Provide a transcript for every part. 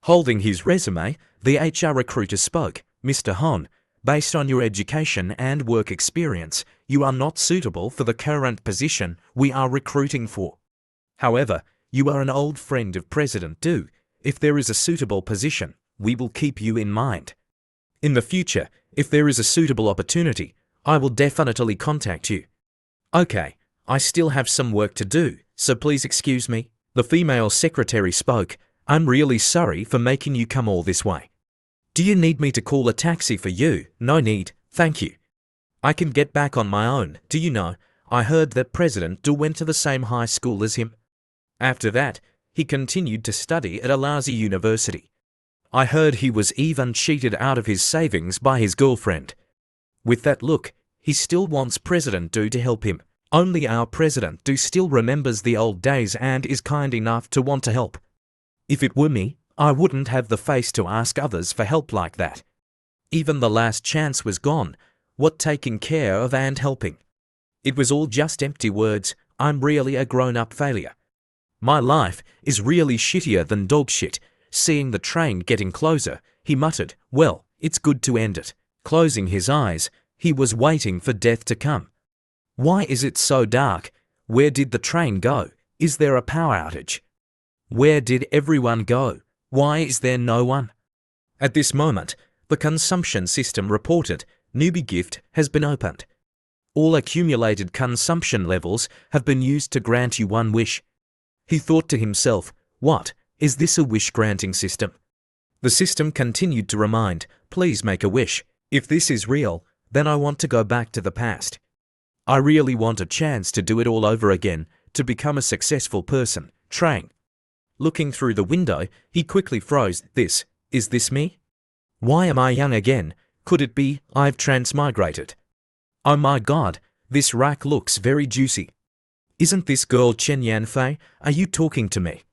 Holding his resume, the HR recruiter spoke. Mr. Hon, based on your education and work experience, you are not suitable for the current position we are recruiting for. However, you are an old friend of President Du. If there is a suitable position, we will keep you in mind. In the future, if there is a suitable opportunity, I will definitely contact you. Okay, I still have some work to do, so please excuse me. The female secretary spoke. I'm really sorry for making you come all this way. Do you need me to call a taxi for you? No need, thank you. I can get back on my own. Do you know, I heard that President Du went to the same high school as him. After that, he continued to study at a lousy university. I heard he was even cheated out of his savings by his girlfriend. With that look, he still wants President Du to help him. Only our President Du still remembers the old days and is kind enough to want to help. If it were me, I wouldn't have the face to ask others for help like that. Even the last chance was gone. What taking care of and helping? It was all just empty words. I'm really a grown-up failure. My life is really shittier than dog shit. Seeing the train getting closer, he muttered, well, it's good to end it. Closing his eyes, he was waiting for death to come. Why is it so dark? Where did the train go? Is there a power outage? Where did everyone go? Why is there no one? At this moment, the consumption system reported, newbie gift has been opened. All accumulated consumption levels have been used to grant you one wish. He thought to himself, what, is this a wish-granting system? The system continued to remind, please make a wish. If this is real, then I want to go back to the past. I really want a chance to do it all over again, to become a successful person. Trang. Looking through the window, he quickly froze. Is this me? Why am I young again? Could it be I've transmigrated? Oh my god, this rack looks very juicy. Isn't this girl Chen Yanfei? Are you talking to me?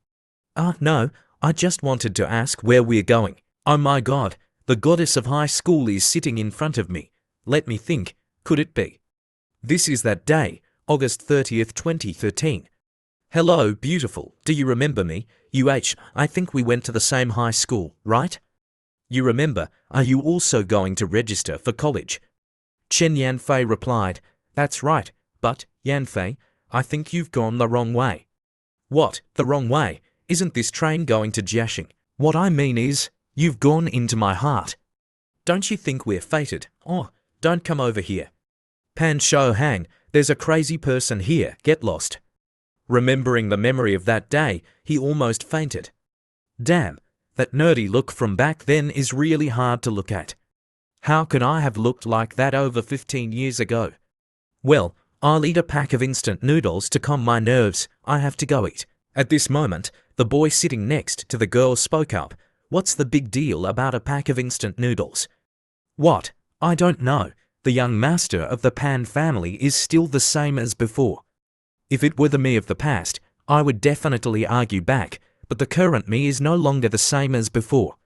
No, I just wanted to ask where we're going. Oh my god, the goddess of high school is sitting in front of me. Let me think, could it be? This is that day, August 30th, 2013. Hello, beautiful, do you remember me? I think we went to the same high school, right? You remember, are you also going to register for college? Chen Yanfei replied, that's right, but, Yanfei, I think you've gone the wrong way. What, the wrong way? Isn't this train going to Jiaxing? What I mean is, you've gone into my heart. Don't you think we're fated? Oh, don't come over here. Pan Shou Hang, there's a crazy person here, get lost. Remembering the memory of that day, he almost fainted. Damn, that nerdy look from back then is really hard to look at. How could I have looked like that over 15 years ago? Well, I'll eat a pack of instant noodles to calm my nerves. I have to go eat. At this moment, the boy sitting next to the girl spoke up. What's the big deal about a pack of instant noodles? What? I don't know. The young master of the Pan family is still the same as before. If it were the me of the past, I would definitely argue back, but the current me is no longer the same as before.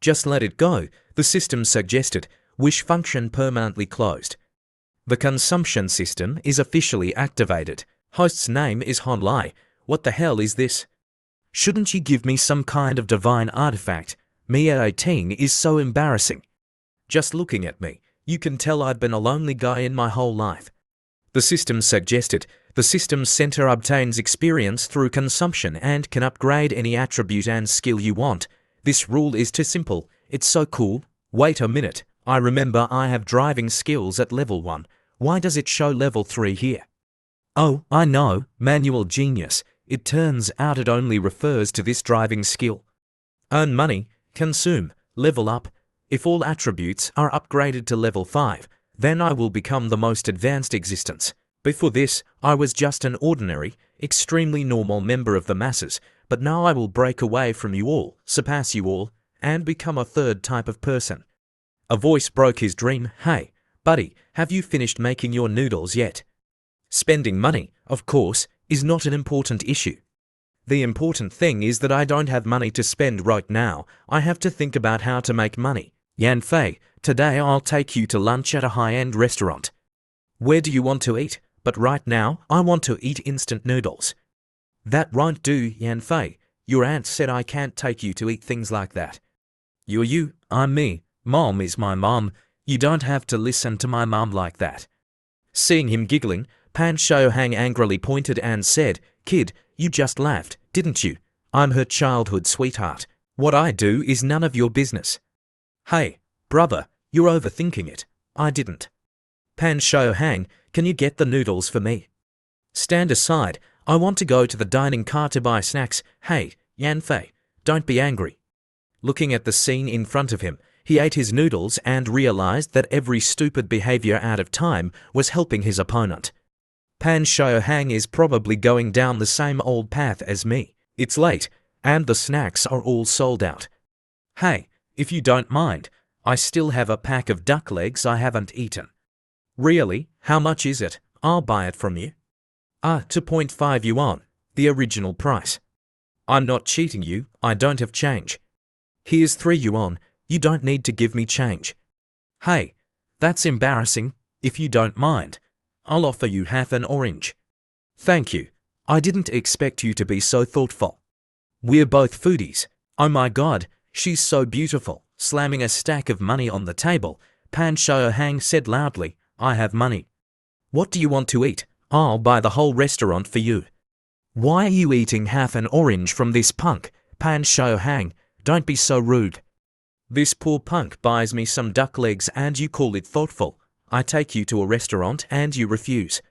Just let it go, the system suggested. Wish function permanently closed. The consumption system is officially activated. Host's name is Hon Lai. What the hell is this? Shouldn't you give me some kind of divine artifact? Me at 18 is so embarrassing. Just looking at me, you can tell I've been a lonely guy in my whole life. The system suggested. The system center obtains experience through consumption and can upgrade any attribute and skill you want. This rule is too simple. It's so cool. Wait a minute. I remember I have driving skills at level 1. Why does it show level 3 here? Oh, I know. Manual genius. It turns out it only refers to this driving skill. Earn money. Consume. Level up. If all attributes are upgraded to level 5, then I will become the most advanced existence. Before this, I was just an ordinary, extremely normal member of the masses, but now I will break away from you all, surpass you all, and become a third type of person. A voice broke his dream. Hey, buddy, have you finished making your noodles yet? Spending money, of course, is not an important issue. The important thing is that I don't have money to spend right now. I have to think about how to make money. Yanfei, today I'll take you to lunch at a high-end restaurant. Where do you want to eat? But right now, I want to eat instant noodles. That won't do, Yanfei. Your aunt said I can't take you to eat things like that. You're you, I'm me. Mom is my mom. You don't have to listen to my mom like that. Seeing him giggling, Pan Shohang angrily pointed and said, Kid, you just laughed, didn't you? I'm her childhood sweetheart. What I do is none of your business. Hey, brother, you're overthinking it. I didn't. Pan Shohang, can you get the noodles for me? Stand aside. I want to go to the dining car to buy snacks. Hey, Yanfei, don't be angry. Looking at the scene in front of him, he ate his noodles and realized that every stupid behavior out of time was helping his opponent. Pan Shohang is probably going down the same old path as me. It's late, and the snacks are all sold out. Hey, if you don't mind, I still have a pack of duck legs I haven't eaten. Really? How much is it? I'll buy it from you. 2.5 yuan, the original price. I'm not cheating you, I don't have change. Here's 3 yuan, you don't need to give me change. Hey, that's embarrassing. If you don't mind, I'll offer you half an orange. Thank you. I didn't expect you to be so thoughtful. We're both foodies. Oh my god, she's so beautiful. Slamming a stack of money on the table, Pan Shohang said loudly, I have money. What do you want to eat? I'll buy the whole restaurant for you. Why are you eating half an orange from this punk? Pan Shohang, don't be so rude. This poor punk buys me some duck legs and you call it thoughtful. I take you to a restaurant and you refuse.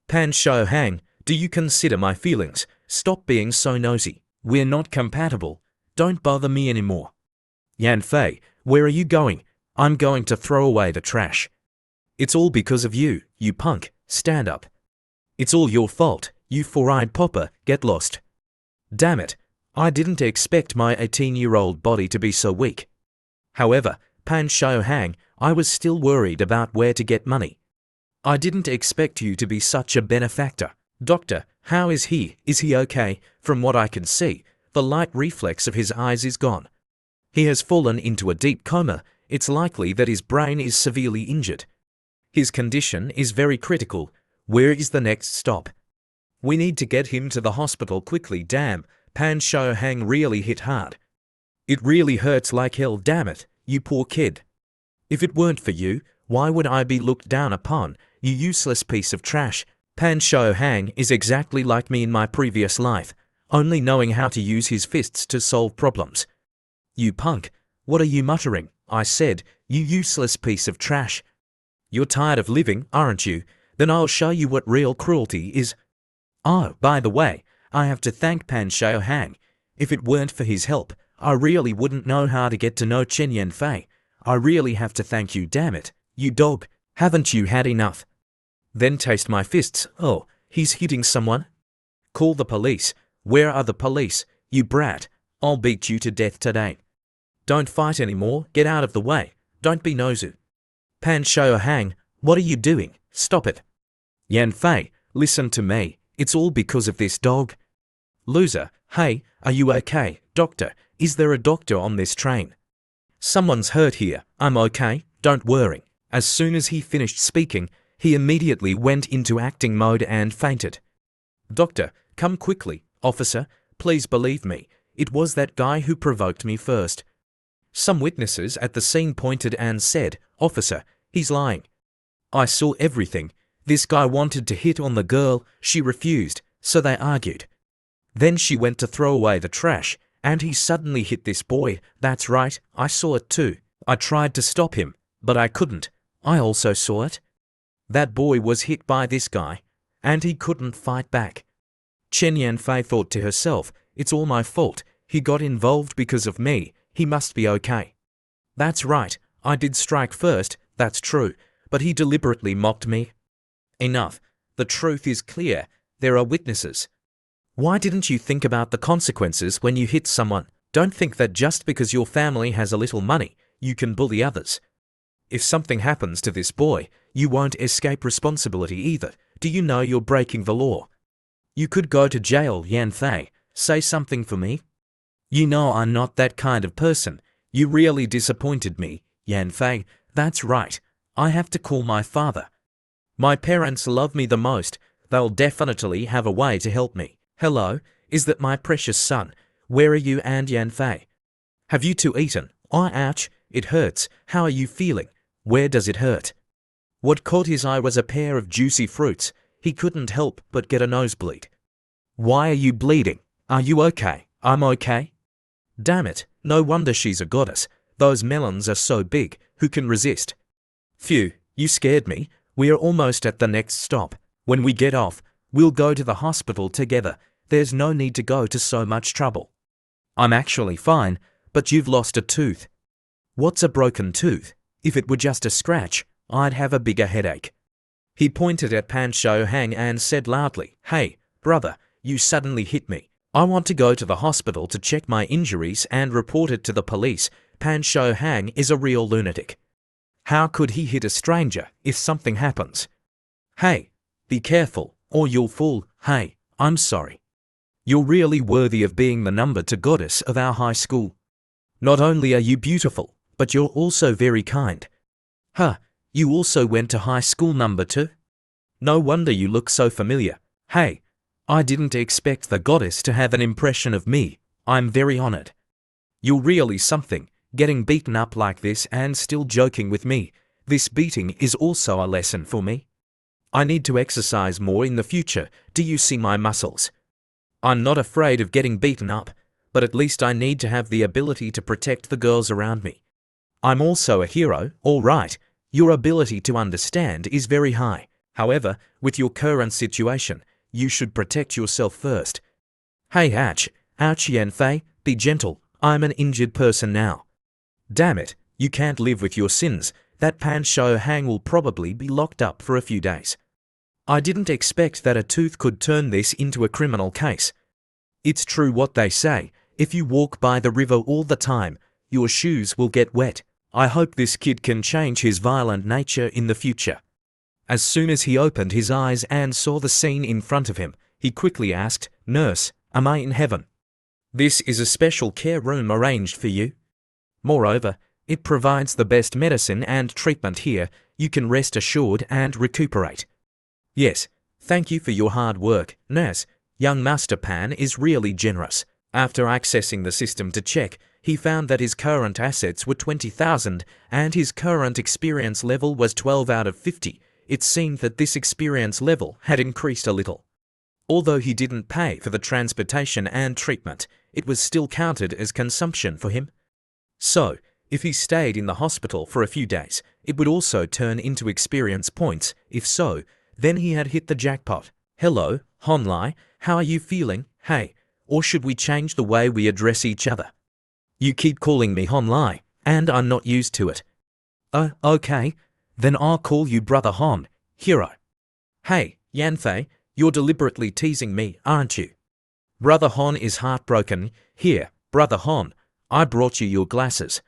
Pan Shohang, do you consider my feelings? Stop being so nosy. We're not compatible. Don't bother me anymore. Yanfei, where are you going? I'm going to throw away the trash. It's all because of you, you punk. Stand up. It's all your fault, you four-eyed popper. Get lost. Damn it. I didn't expect my 18-year-old body to be so weak. However, Pan Shohang, I was still worried about where to get money. I didn't expect you to be such a benefactor. Doctor, how is he? Is he okay? From what I can see, the light reflex of his eyes is gone. He has fallen into a deep coma. It's likely that his brain is severely injured. His condition is very critical. Where is the next stop? We need to get him to the hospital quickly. Damn, Pan Shohang really hit hard. It really hurts like hell. Damn it, you poor kid. If it weren't for you, why would I be looked down upon, you useless piece of trash? Pan Shohang is exactly like me in my previous life, only knowing how to use his fists to solve problems. You punk, what are you muttering? I said, you useless piece of trash. You're tired of living, aren't you? Then I'll show you what real cruelty is. Oh, by the way, I have to thank Pan Shohang. If it weren't for his help, I really wouldn't know how to get to know Chen Yanfei. I really have to thank you, damn it. You dog, haven't you had enough? Then taste my fists. Oh, he's hitting someone. Call the police. Where are the police? You brat. I'll beat you to death today. Don't fight anymore. Get out of the way. Don't be nosy. Pan Shohang, what are you doing? Stop it. Yanfei, listen to me. It's all because of this dog. Loser, hey, are you okay? Doctor, is there a doctor on this train? Someone's hurt here. I'm okay, don't worry. As soon as he finished speaking, he immediately went into acting mode and fainted. Doctor, come quickly. Officer, please believe me. It was that guy who provoked me first. Some witnesses at the scene pointed and said, Officer, he's lying. I saw everything. This guy wanted to hit on the girl, she refused, so they argued. Then she went to throw away the trash, and he suddenly hit this boy. That's right, I saw it too. I tried to stop him, but I couldn't. I also saw it. That boy was hit by this guy, and he couldn't fight back. Chen Yanfei thought to herself, it's all my fault. He got involved because of me. He must be okay. That's right, I did strike first, that's true, but he deliberately mocked me. Enough. The truth is clear. There are witnesses. Why didn't you think about the consequences when you hit someone? Don't think that just because your family has a little money, you can bully others. If something happens to this boy, you won't escape responsibility either. Do you know you're breaking the law? You could go to jail, Yanfei. Say something for me. You know I'm not that kind of person. You really disappointed me, Yanfei. That's right. I have to call my father. My parents love me the most. They'll definitely have a way to help me. Hello, is that my precious son? where are you and Yanfei? Have you two eaten? Oh, ouch, it hurts. How are you feeling? Where does it hurt? What caught his eye was a pair of juicy fruits. He couldn't help but get a nosebleed. Why are you bleeding? Are you okay? I'm okay. Damn it, no wonder she's a goddess. Those melons are so big, who can resist? Phew, you scared me. We are almost at the next stop. When we get off, we'll go to the hospital together. There's no need to go to so much trouble. I'm actually fine, but you've lost a tooth. What's a broken tooth? If it were just a scratch, I'd have a bigger headache. He pointed at Pan Shou Hang and said loudly, Hey, brother, you suddenly hit me. I want to go to the hospital to check my injuries and report it to the police. Pan Shou Hang is a real lunatic. How could he hit a stranger if something happens? Hey, be careful, or you'll fall. Hey, I'm sorry. You're really worthy of being the number 2 goddess of our high school. Not only are you beautiful, but you're also very kind. Huh, you also went to high school number 2? No wonder you look so familiar. Hey, I didn't expect the goddess to have an impression of me. I'm very honored. You're really something, getting beaten up like this and still joking with me. This beating is also a lesson for me. I need to exercise more in the future. Do you see my muscles? I'm not afraid of getting beaten up, but at least I need to have the ability to protect the girls around me. I'm also a hero, all right. Your ability to understand is very high. However, with your current situation, you should protect yourself first. Hey, ouch, Yanfei, be gentle. I'm an injured person now. Damn it, you can't live with your sins. That Pan Shou Hang will probably be locked up for a few days. I didn't expect that a tooth could turn this into a criminal case. It's true what they say, if you walk by the river all the time, your shoes will get wet. I hope this kid can change his violent nature in the future. As soon as he opened his eyes and saw the scene in front of him, he quickly asked, Nurse, am I in heaven? This is a special care room arranged for you. Moreover, it provides the best medicine and treatment here. You can rest assured and recuperate. Yes, thank you for your hard work, nurse. Young Master Pan is really generous. After accessing the system to check, he found that his current assets were 20,000 and his current experience level was 12 out of 50. It seemed that this experience level had increased a little. Although he didn't pay for the transportation and treatment, it was still counted as consumption for him. So, if he stayed in the hospital for a few days, it would also turn into experience points. If so, then he had hit the jackpot. Hello, Honlai, how are you feeling? Hey, or should we change the way we address each other? You keep calling me Honlai, and I'm not used to it. Oh, okay, then I'll call you Brother Hon, hero. Hey, Yanfei, you're deliberately teasing me, aren't you? Brother Hon is heartbroken. Here, Brother Hon, I brought you your glasses.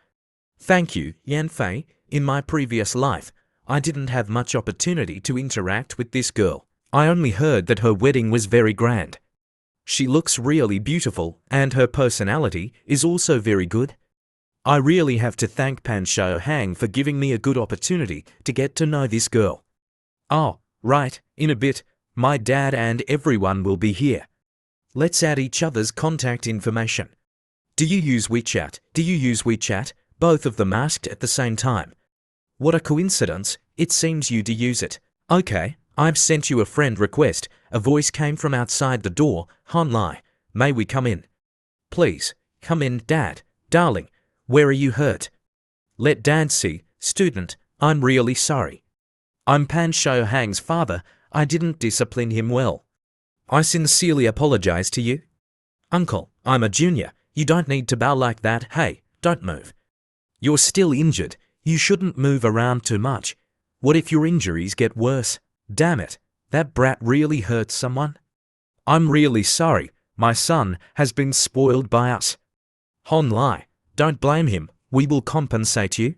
Thank you, Yanfei. In my previous life, I didn't have much opportunity to interact with this girl. I only heard that her wedding was very grand. She looks really beautiful, and her personality is also very good. I really have to thank Pan Shou Hang for giving me a good opportunity to get to know this girl. Oh, right, in a bit, my dad and everyone will be here. Let's add each other's contact information. Do you use WeChat? Do you use WeChat? Both of them asked at the same time. What a coincidence, it seems you do use it. Okay, I've sent you a friend request. A voice came from outside the door. Honlai, may we come in? Please, come in, Dad. Darling, where are you hurt? Let Dad see. Student, I'm really sorry. I'm Pan Shou Hang's father. I didn't discipline him well. I sincerely apologize to you. Uncle, I'm a junior. You don't need to bow like that. Hey, don't move. You're still injured. You shouldn't move around too much. What if your injuries get worse? Damn it, that brat really hurt someone. I'm really sorry. My son has been spoiled by us. Honlai, don't blame him. We will compensate you.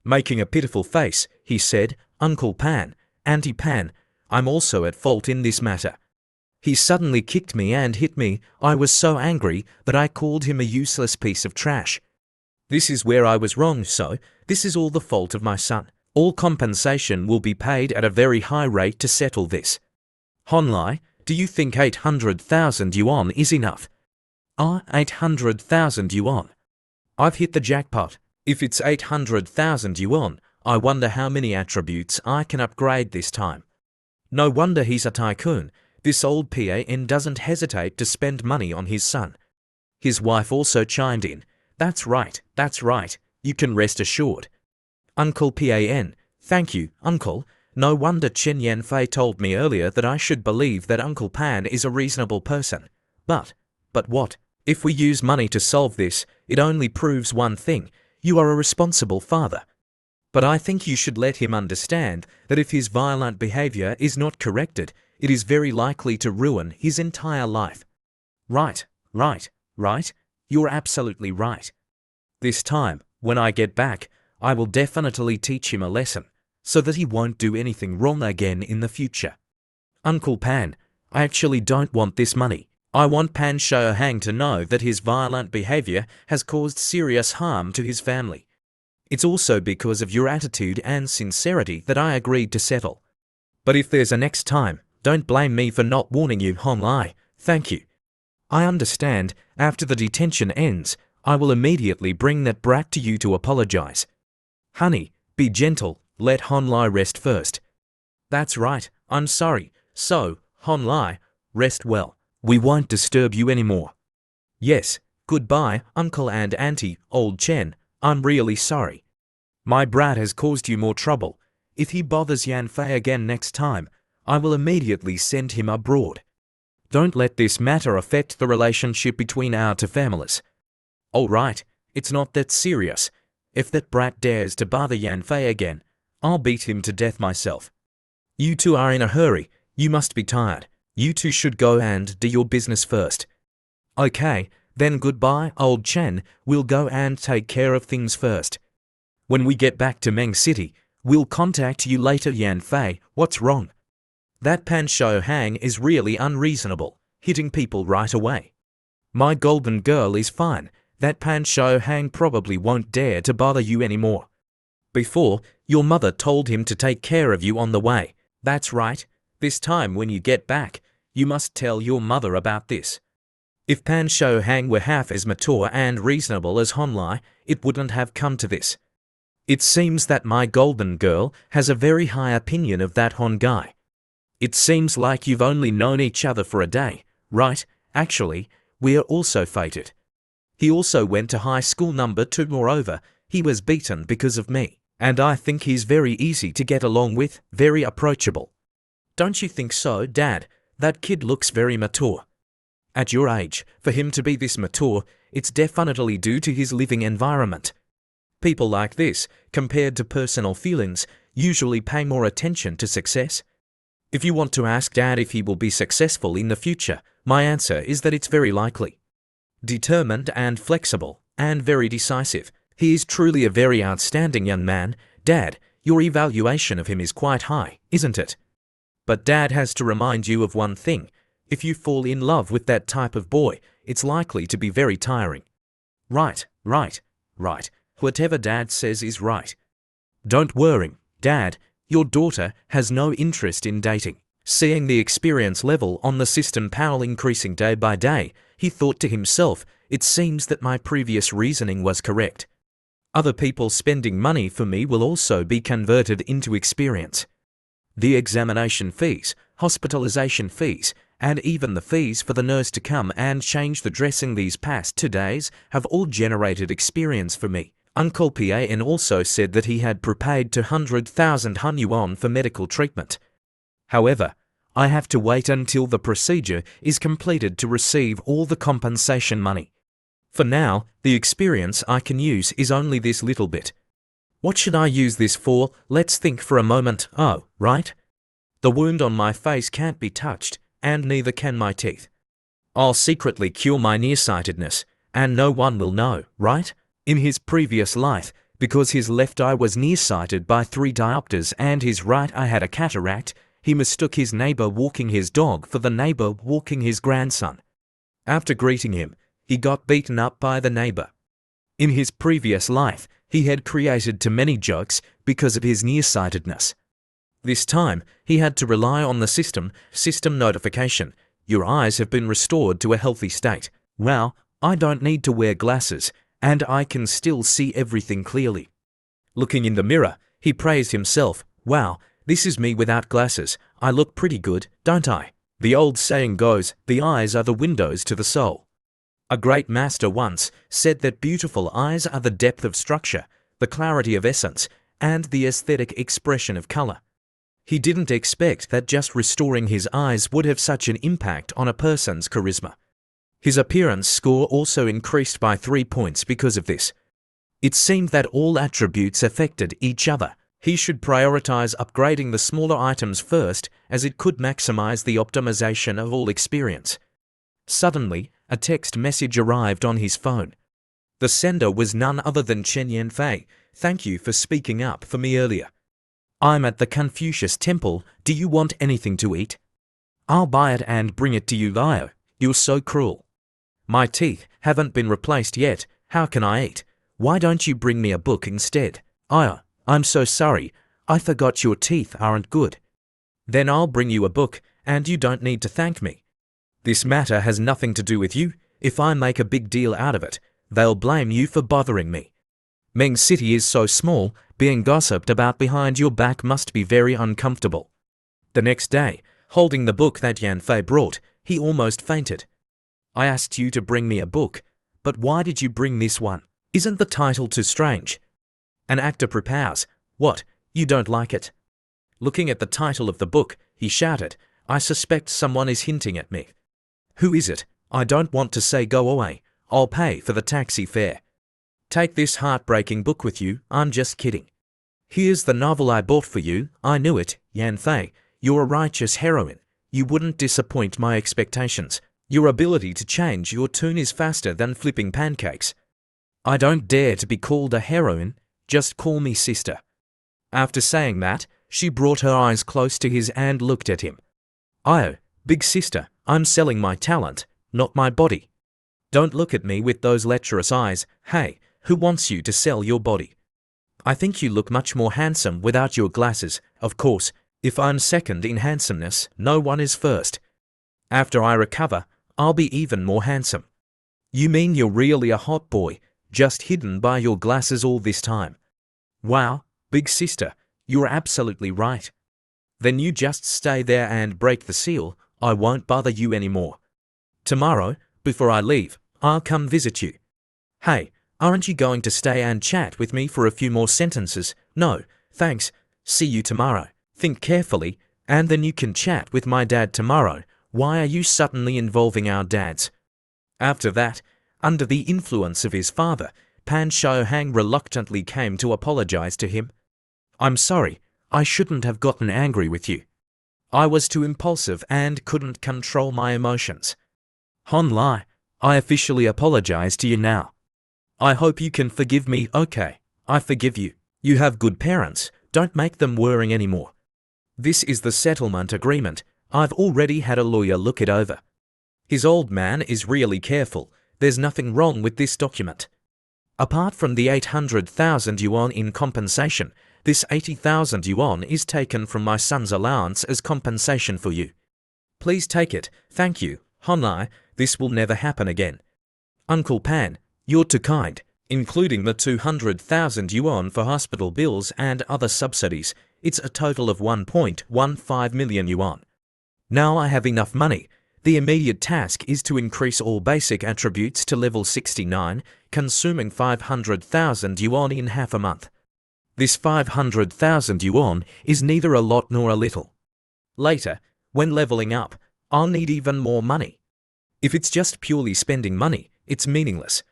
Making a pitiful face, he said, Uncle Pan, Auntie Pan, I'm also at fault in this matter. He suddenly kicked me and hit me. I was so angry that I called him a useless piece of trash. This is where I was wrong, so this is all the fault of my son. All compensation will be paid at a very high rate to settle this. Honlai, do you think 800,000 yuan is enough? Ah, 800,000 yuan. I've hit the jackpot. If it's 800,000 yuan, I wonder how many attributes I can upgrade this time. No wonder he's a tycoon. This old PAN doesn't hesitate to spend money on his son. His wife also chimed in. That's right, you can rest assured. Uncle PAN, thank you, Uncle. No wonder Chen Yanfei told me earlier that I should believe that Uncle Pan is a reasonable person. But what? If we use money to solve this, it only proves one thing. You are a responsible father. But I think you should let him understand that if his violent behavior is not corrected, it is very likely to ruin his entire life. Right. You're absolutely right. This time, when I get back, I will definitely teach him a lesson, so that he won't do anything wrong again in the future. Uncle Pan, I actually don't want this money. I want Pan Shouhang to know that his violent behavior has caused serious harm to his family. It's also because of your attitude and sincerity that I agreed to settle. But if there's a next time, don't blame me for not warning you, Hong Lai. Thank you. I understand. After the detention ends, I will immediately bring that brat to you to apologize. Honey, be gentle. Let Hon Lai rest first. That's right. I'm sorry. So, Hon Lai, rest well. We won't disturb you anymore. Yes. Goodbye, Uncle and Auntie, Old Chen. I'm really sorry. My brat has caused you more trouble. If he bothers Yanfei again next time, I will immediately send him abroad. Don't let this matter affect the relationship between our two families. All right, it's not that serious. If that brat dares to bother Yanfei again, I'll beat him to death myself. You two are in a hurry. You must be tired. You two should go and do your business first. Okay, then goodbye, Old Chen. We'll go and take care of things first. When we get back to Meng City, we'll contact you later, Yanfei. What's wrong? That Pan Shouhang is really unreasonable, hitting people right away. My golden girl is fine. That Pan Shouhang probably won't dare to bother you anymore. Before, your mother told him to take care of you on the way. That's right. This time when you get back, you must tell your mother about this. If Pan Shouhang were half as mature and reasonable as Hon Lai, it wouldn't have come to this. It seems that my golden girl has a very high opinion of that Hon guy. It seems like you've only known each other for a day, right? Actually, we're also fated. He also went to high school number 2. Moreover, he was beaten because of me. And I think he's very easy to get along with, very approachable. Don't you think so, Dad? That kid looks very mature. At your age, for him to be this mature, it's definitely due to his living environment. People like this, compared to personal feelings, usually pay more attention to success. If you want to ask Dad if he will be successful in the future, my answer is that it's very likely. Determined and flexible, and very decisive. He is truly a very outstanding young man. Dad, your evaluation of him is quite high, isn't it? But Dad has to remind you of one thing. If you fall in love with that type of boy, it's likely to be very tiring. Right. Whatever Dad says is right. Don't worry, Dad. Your daughter has no interest in dating. Seeing the experience level on the system panel increasing day by day, he thought to himself, it seems that my previous reasoning was correct. Other people spending money for me will also be converted into experience. The examination fees, hospitalization fees, and even the fees for the nurse to come and change the dressing these past 2 days have all generated experience for me. Uncle Pan also said that he had prepaid 200,000 Han Yuan for medical treatment. However, I have to wait until the procedure is completed to receive all the compensation money. For now, the experience I can use is only this little bit. What should I use this for? Let's think for a moment. Oh, right. The wound on my face can't be touched, and neither can my teeth. I'll secretly cure my nearsightedness, and no one will know, right? In his previous life, because his left eye was nearsighted by 3 diopters and his right eye had a cataract, he mistook his neighbor walking his dog for the neighbor walking his grandson. After greeting him, he got beaten up by the neighbor. In his previous life, he had created too many jokes because of his nearsightedness. This time, he had to rely on the system notification. Your eyes have been restored to a healthy state. Wow, I don't need to wear glasses, and I can still see everything clearly. Looking in the mirror, he praised himself. Wow, this is me without glasses. I look pretty good, don't I? The old saying goes, the eyes are the windows to the soul. A great master once said that beautiful eyes are the depth of structure, the clarity of essence, and the aesthetic expression of color. He didn't expect that just restoring his eyes would have such an impact on a person's charisma. His appearance score also increased by 3 points because of this. It seemed that all attributes affected each other. He should prioritize upgrading the smaller items first, as it could maximize the optimization of all experience. Suddenly, a text message arrived on his phone. The sender was none other than Chen Yanfei. Thank you for speaking up for me earlier. I'm at the Confucius Temple. Do you want anything to eat? I'll buy it and bring it to you, Lio. You're so cruel. My teeth haven't been replaced yet. How can I eat? Why don't you bring me a book instead? I'm so sorry. I forgot your teeth aren't good. Then I'll bring you a book, and you don't need to thank me. This matter has nothing to do with you. If I make a big deal out of it, they'll blame you for bothering me. Meng City is so small, being gossiped about behind your back must be very uncomfortable. The next day, holding the book that Yanfei brought, he almost fainted. I asked you to bring me a book, but why did you bring this one? Isn't the title too strange? An actor prepares. What, you don't like it? Looking at the title of the book, he shouted, I suspect someone is hinting at me. Who is it? I don't want to say go away. I'll pay for the taxi fare. Take this heartbreaking book with you. I'm just kidding. Here's the novel I bought for you. I knew it, Yanfei. You're a righteous heroine. You wouldn't disappoint my expectations. Your ability to change your tune is faster than flipping pancakes. I don't dare to be called a heroine. Just call me sister. After saying that, she brought her eyes close to his and looked at him. Big sister, I'm selling my talent, not my body. Don't look at me with those lecherous eyes. Hey, who wants you to sell your body? I think you look much more handsome without your glasses. Of course, if I'm second in handsomeness, no one is first. After I recover, I'll be even more handsome. You mean you're really a hot boy, just hidden by your glasses all this time? Wow, big sister, you're absolutely right. Then you just stay there and break the seal. I won't bother you anymore. Tomorrow, before I leave, I'll come visit you. Hey, aren't you going to stay and chat with me for a few more sentences? No, thanks. See you tomorrow. Think carefully, and then you can chat with my dad tomorrow. Why are you suddenly involving our dads? After that, under the influence of his father, Pan Shouhang reluctantly came to apologize to him. I'm sorry, I shouldn't have gotten angry with you. I was too impulsive and couldn't control my emotions. Hon Lai, I officially apologize to you now. I hope you can forgive me. Okay, I forgive you. You have good parents, don't make them worrying anymore. This is the settlement agreement. I've already had a lawyer look it over. His old man is really careful. There's nothing wrong with this document. Apart from the 800,000 yuan in compensation, this 80,000 yuan is taken from my son's allowance as compensation for you. Please take it, thank you, Honai, this will never happen again. Uncle Pan, you're too kind, including the 200,000 yuan for hospital bills and other subsidies, it's a total of 1.15 million yuan. Now I have enough money. The immediate task is to increase all basic attributes to level 69, consuming 500,000 yuan in half a month. This 500,000 yuan is neither a lot nor a little. Later, when leveling up, I'll need even more money. If it's just purely spending money, it's meaningless.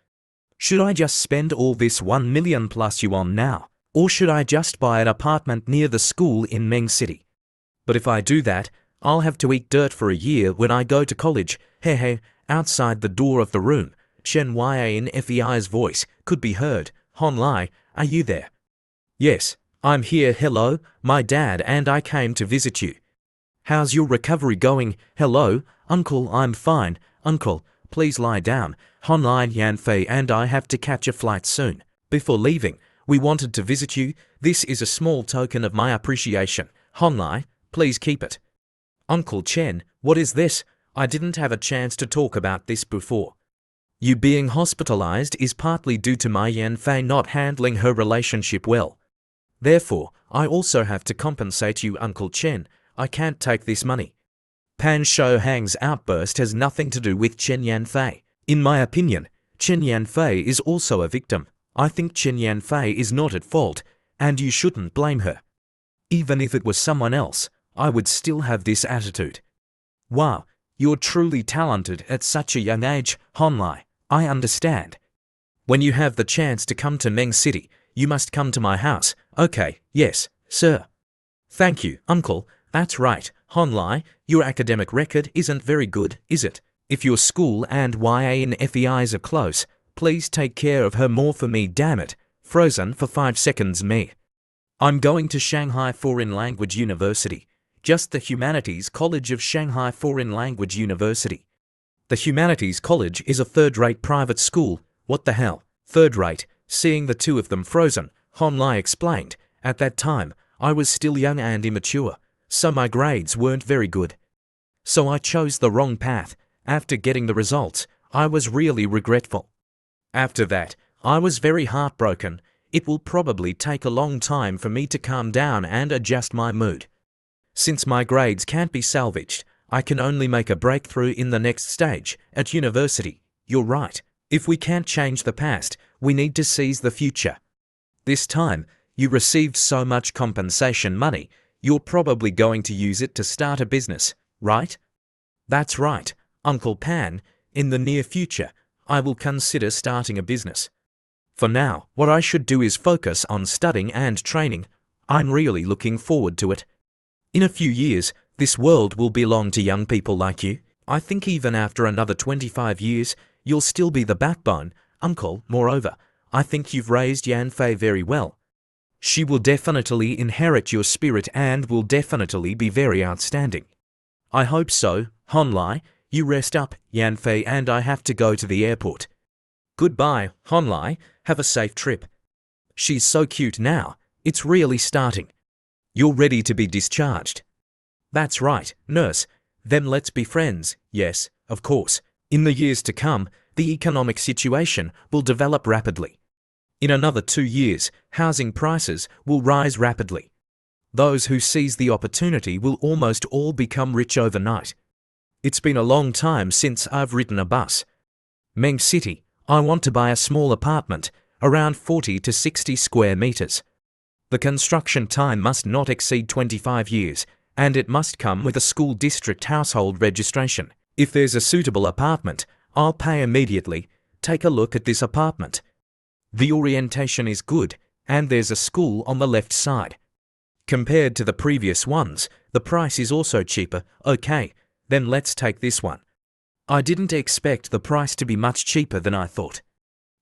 Should I just spend all this 1 million plus yuan now, or should I just buy an apartment near the school in Meng City? But if I do that, I'll have to eat dirt for a year when I go to college. Hey, outside the door of the room, Chen Yanfei's voice could be heard. Hon Lai, are you there? Yes, I'm here. Hello, my dad and I came to visit you. How's your recovery going? Hello, uncle, I'm fine. Uncle, please lie down. Hon Lai Yanfei and I have to catch a flight soon. Before leaving, we wanted to visit you. This is a small token of my appreciation. Hon Lai, please keep it. Uncle Chen, what is this? I didn't have a chance to talk about this before. You being hospitalized is partly due to my Yanfei not handling her relationship well. Therefore, I also have to compensate you, Uncle Chen. I can't take this money. Pan Shouhang's outburst has nothing to do with Chen Yanfei. In my opinion, Chen Yanfei is also a victim. I think Chen Yanfei is not at fault, and you shouldn't blame her. Even if it was someone else, I would still have this attitude. Wow, you're truly talented at such a young age, Honlai. I understand. When you have the chance to come to Meng City, you must come to my house. Okay, yes, sir. Thank you, uncle. That's right, Honlai, your academic record isn't very good, is it? If your school and YA and FEIs are close, please take care of her more for me, damn it. Frozen for 5 seconds me. I'm going to Shanghai Foreign Language University. Just the Humanities College of Shanghai Foreign Language University. The Humanities College is a third-rate private school. What the hell? Third-rate? Seeing the two of them frozen, Honlai explained. At that time, I was still young and immature, so my grades weren't very good. So I chose the wrong path. After getting the results, I was really regretful. After that, I was very heartbroken. It will probably take a long time for me to calm down and adjust my mood. Since my grades can't be salvaged, I can only make a breakthrough in the next stage, at university. You're right. If we can't change the past, we need to seize the future. This time, you received so much compensation money, you're probably going to use it to start a business, right? That's right, Uncle Pan. In the near future, I will consider starting a business. For now, what I should do is focus on studying and training. I'm really looking forward to it. In a few years, this world will belong to young people like you. I think even after another 25 years, you'll still be the backbone, Uncle. Moreover, I think you've raised Yanfei very well. She will definitely inherit your spirit and will definitely be very outstanding. I hope so, Honlai. You rest up, Yanfei, and I have to go to the airport. Goodbye, Honlai. Have a safe trip. She's so cute now. It's really starting. You're ready to be discharged. That's right, nurse. Then let's be friends. Yes, of course. In the years to come, the economic situation will develop rapidly. In another 2 years, housing prices will rise rapidly. Those who seize the opportunity will almost all become rich overnight. It's been a long time since I've ridden a bus. Meng City, I want to buy a small apartment, around 40 to 60 square meters. The construction time must not exceed 25 years, and it must come with a school district household registration. If there's a suitable apartment, I'll pay immediately. Take a look at this apartment. The orientation is good, and there's a school on the left side. Compared to the previous ones, the price is also cheaper. Okay, then let's take this one. I didn't expect the price to be much cheaper than I thought.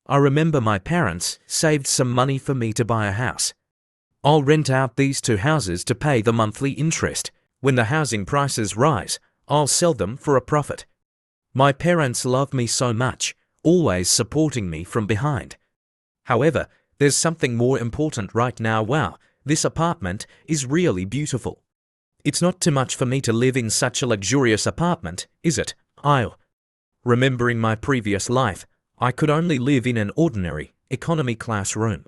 I remember my parents saved some money for me to buy a house. I'll rent out these 2 houses to pay the monthly interest. When the housing prices rise, I'll sell them for a profit. My parents love me so much, always supporting me from behind. However, there's something more important right now. Wow, this apartment is really beautiful. It's not too much for me to live in such a luxurious apartment, is it? Remembering my previous life, I could only live in an ordinary, economy class room.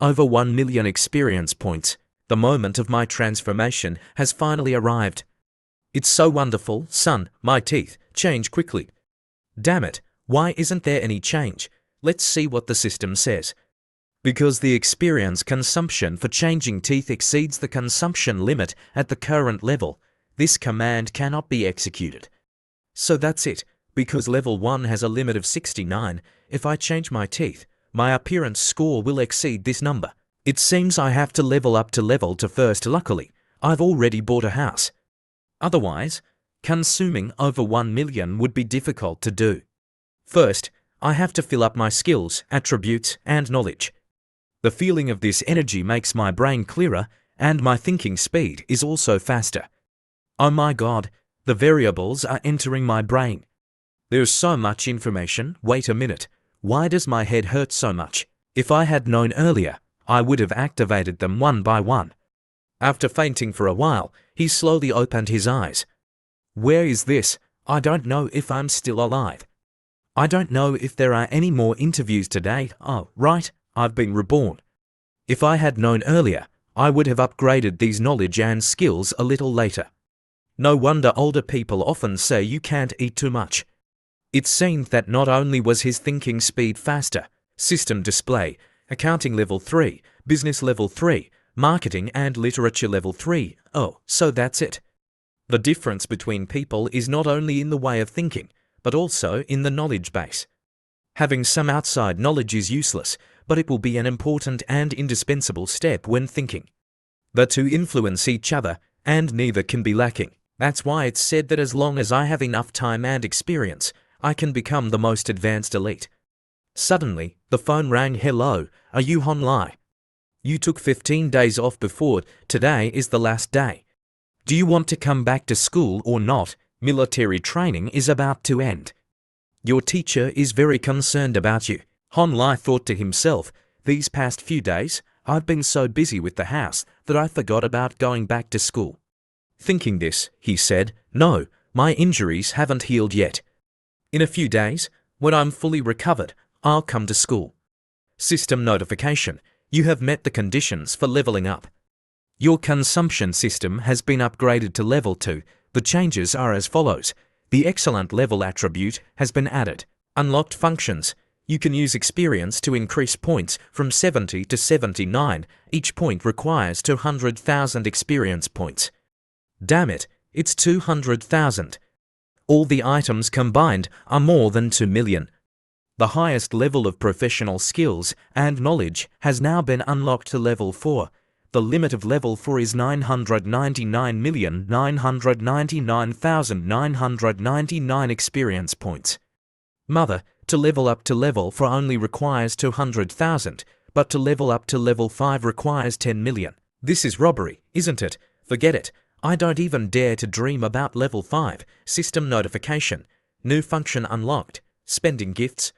Over 1 million experience points. The moment of my transformation has finally arrived. It's so wonderful, son. My teeth change quickly. Damn it, why isn't there any change? Let's see what the system says. Because the experience consumption for changing teeth exceeds the consumption limit at the current level, this command cannot be executed. So that's it. Because level 1 has a limit of 69, if I change my teeth, my appearance score will exceed this number. It seems I have to level up to level 2 first. Luckily, I've already bought a house. Otherwise, consuming over 1 million would be difficult to do. First, I have to fill up my skills, attributes, and knowledge. The feeling of this energy makes my brain clearer, and my thinking speed is also faster. Oh my God, the variables are entering my brain. There's so much information. Wait a minute. Why does my head hurt so much? If I had known earlier, I would have activated them one by one. After fainting for a while, he slowly opened his eyes. Where is this? I don't know if I'm still alive. I don't know if there are any more interviews today. Oh, right, I've been reborn. If I had known earlier, I would have upgraded these knowledge and skills a little later. No wonder older people often say you can't eat too much. It seemed that not only was his thinking speed faster, system display, accounting level 3, business level 3, marketing and literature level 3, oh, so that's it. The difference between people is not only in the way of thinking, but also in the knowledge base. Having some outside knowledge is useless, but it will be an important and indispensable step when thinking. The two influence each other, and neither can be lacking. That's why it's said that as long as I have enough time and experience, I can become the most advanced elite. Suddenly, the phone rang. Hello, are you Hon Lai? You took 15 days off before, today is the last day. Do you want to come back to school or not? Military training is about to end. Your teacher is very concerned about you. Hon Lai thought to himself, these past few days, I've been so busy with the house that I forgot about going back to school. Thinking this, he said, no, my injuries haven't healed yet. In a few days, when I'm fully recovered, I'll come to school. System notification, you have met the conditions for leveling up. Your consumption system has been upgraded to level 2. The changes are as follows. The excellent level attribute has been added. Unlocked functions. You can use experience to increase points from 70 to 79. Each point requires 200,000 experience points. Damn it, it's 200,000. All the items combined are more than 2 million. The highest level of professional skills and knowledge has now been unlocked to level 4. The limit of level 4 is 999,999,999 experience points. Mother, to level up to level 4 only requires 200,000, but to level up to level 5 requires 10 million. This is robbery, isn't it? Forget it. I don't even dare to dream about level 5. System notification. New function unlocked. Spending gifts.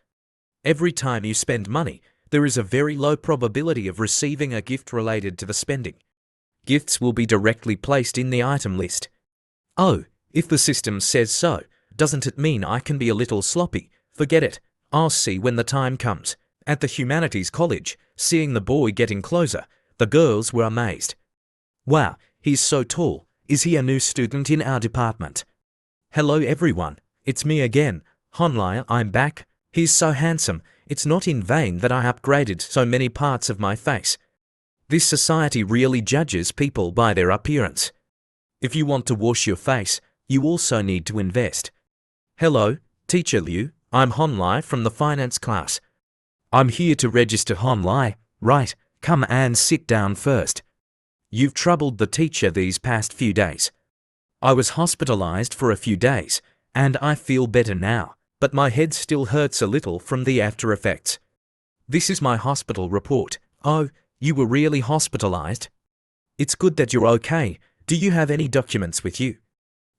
Every time you spend money, there is a very low probability of receiving a gift related to the spending. Gifts will be directly placed in the item list. Oh, if the system says so, doesn't it mean I can be a little sloppy? Forget it. I'll see when the time comes. At the Humanities College, seeing the boy getting closer, the girls were amazed. Wow, he's so tall. Is he a new student in our department? Hello everyone, it's me again. Hon Lai, I'm back. He's so handsome. It's not in vain that I upgraded so many parts of my face. This society really judges people by their appearance. If you want to wash your face, you also need to invest. Hello, Teacher Liu. I'm Hon Lai from the finance class. I'm here to register. Hon Lai. Right, come and sit down first. You've troubled the teacher these past few days. I was hospitalized for a few days, and I feel better now, but my head still hurts a little from the after effects. This is my hospital report. Oh, you were really hospitalized? It's good that you're okay. Do you have any documents with you?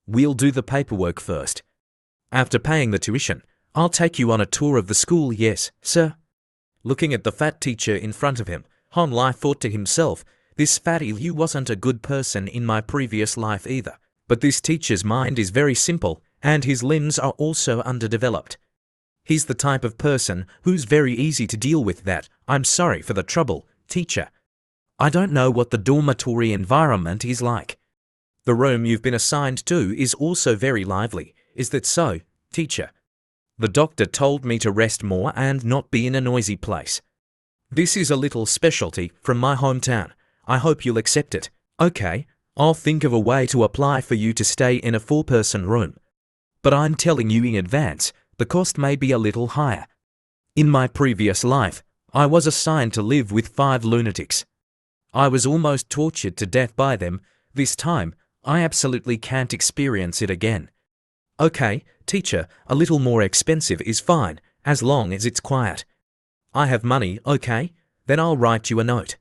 We'll do the paperwork first. After paying the tuition, I'll take you on a tour of the school. Yes, sir. Looking at the fat teacher in front of him, Hon Lai thought to himself, this fatty Liu wasn't a good person in my previous life either. But this teacher's mind is very simple, and his limbs are also underdeveloped. He's the type of person who's very easy to deal with. That. I'm sorry for the trouble, teacher. I don't know what the dormitory environment is like. The room you've been assigned to is also very lively. Is that so, teacher? The doctor told me to rest more and not be in a noisy place. This is a little specialty from my hometown. I hope you'll accept it. Okay, I'll think of a way to apply for you to stay in a 4-person room. But I'm telling you in advance, the cost may be a little higher. In my previous life, I was assigned to live with 5 lunatics. I was almost tortured to death by them. This time, I absolutely can't experience it again. Okay, teacher, a little more expensive is fine, as long as it's quiet. I have money, okay? Then I'll write you a note.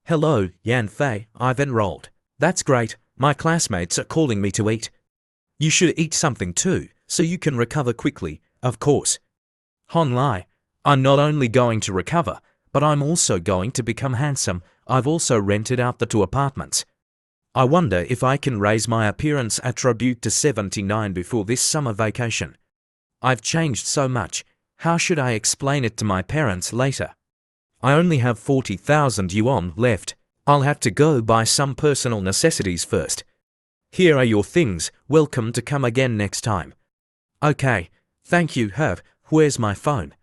Hello, Yan Fei, I've enrolled. That's great, my classmates are calling me to eat. You should eat something too, so you can recover quickly, of course. Hon Lai, I'm not only going to recover, but I'm also going to become handsome. I've also rented out the 2 apartments. I wonder if I can raise my appearance attribute to 79 before this summer vacation. I've changed so much, How should I explain it to my parents later? I only have 40,000 yuan left. I'll have to go buy some personal necessities first. Here are your things. Welcome to come again next time. Okay, thank you, Herb. Where's my phone?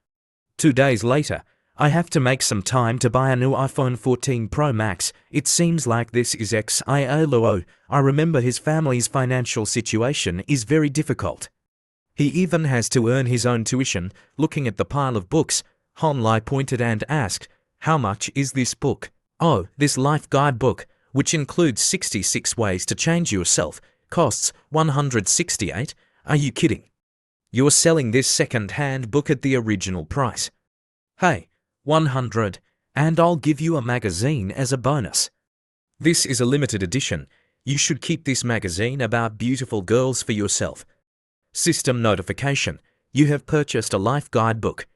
2 days later, I have to make some time to buy a new iPhone 14 Pro Max. It seems like this is XILO. I remember his family's financial situation is very difficult. He even has to earn his own tuition. Looking at the pile of books, Hon Lai pointed and asked, "How much is this book?" "Oh, this life guide book, which includes 66 ways to change yourself, costs 168. Are you kidding? You're selling this second-hand book at the original price." "Hey, 100, and I'll give you a magazine as a bonus. This is a limited edition. You should keep this magazine about beautiful girls for yourself." System notification. You have purchased a life guide book.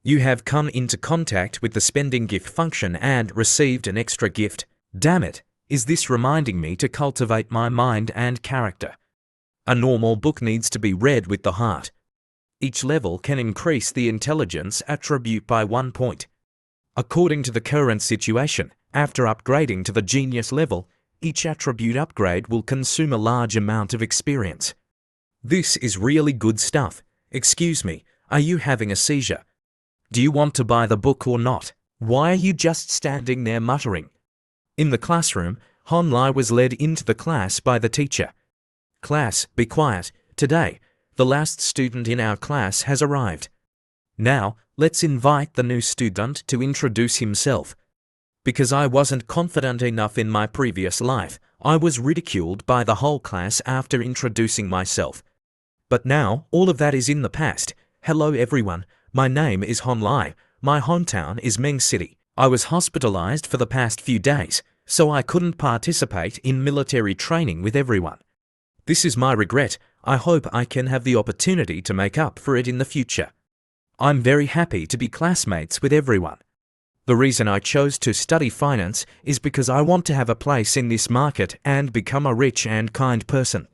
You have come into contact with the spending gift function and received an extra gift. Damn it, is this reminding me to cultivate my mind and character? A normal book needs to be read with the heart. Each level can increase the intelligence attribute by 1 point. According to the current situation, after upgrading to the genius level, each attribute upgrade will consume a large amount of experience. This is really good stuff. Excuse me, are you having a seizure? Do you want to buy the book or not? Why are you just standing there muttering? In the classroom, Hon Lai was led into the class by the teacher. "Class, be quiet. Today, the last student in our class has arrived. Now, let's invite the new student to introduce himself. Because I wasn't confident enough in my previous life, I was ridiculed by the whole class after introducing myself. But now, all of that is in the past. Hello everyone, my name is Hon Lai. My hometown is Meng City. I was hospitalized for the past few days, so I couldn't participate in military training with everyone. This is my regret. I hope I can have the opportunity to make up for it in the future. I'm very happy to be classmates with everyone. The reason I chose to study finance is because I want to have a place in this market and become a rich and kind person.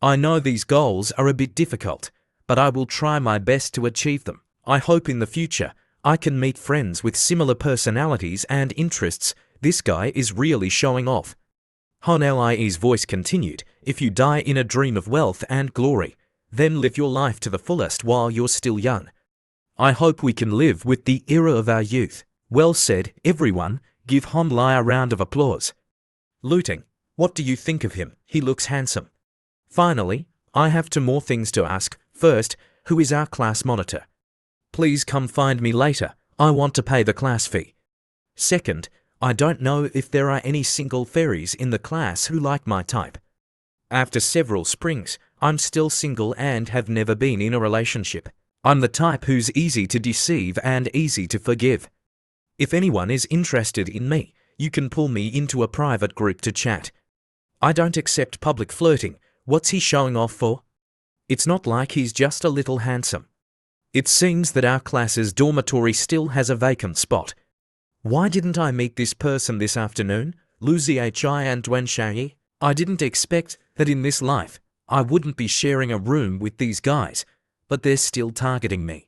I know these goals are a bit difficult, but I will try my best to achieve them. I hope in the future I can meet friends with similar personalities and interests. This guy is really showing off." Hon Lai's voice continued, "If you die in a dream of wealth and glory, then live your life to the fullest while you're still young. I hope we can live with the era of our youth." Well said, everyone. Give Hon Lai a round of applause. Looting. What do you think of him? He looks handsome. Finally, I have 2 more things to ask. First, who is our class monitor? Please come find me later. I want to pay the class fee. Second, I don't know if there are any single fairies in the class who like my type. After several springs, I'm still single and have never been in a relationship. I'm the type who's easy to deceive and easy to forgive. If anyone is interested in me, you can pull me into a private group to chat. I don't accept public flirting. What's he showing off for? It's not like he's just a little handsome. It seems that our class's dormitory still has a vacant spot. Why didn't I meet this person this afternoon? Lu Zihi and Duan Xiaoyi? I didn't expect that in this life I wouldn't be sharing a room with these guys, but they're still targeting me.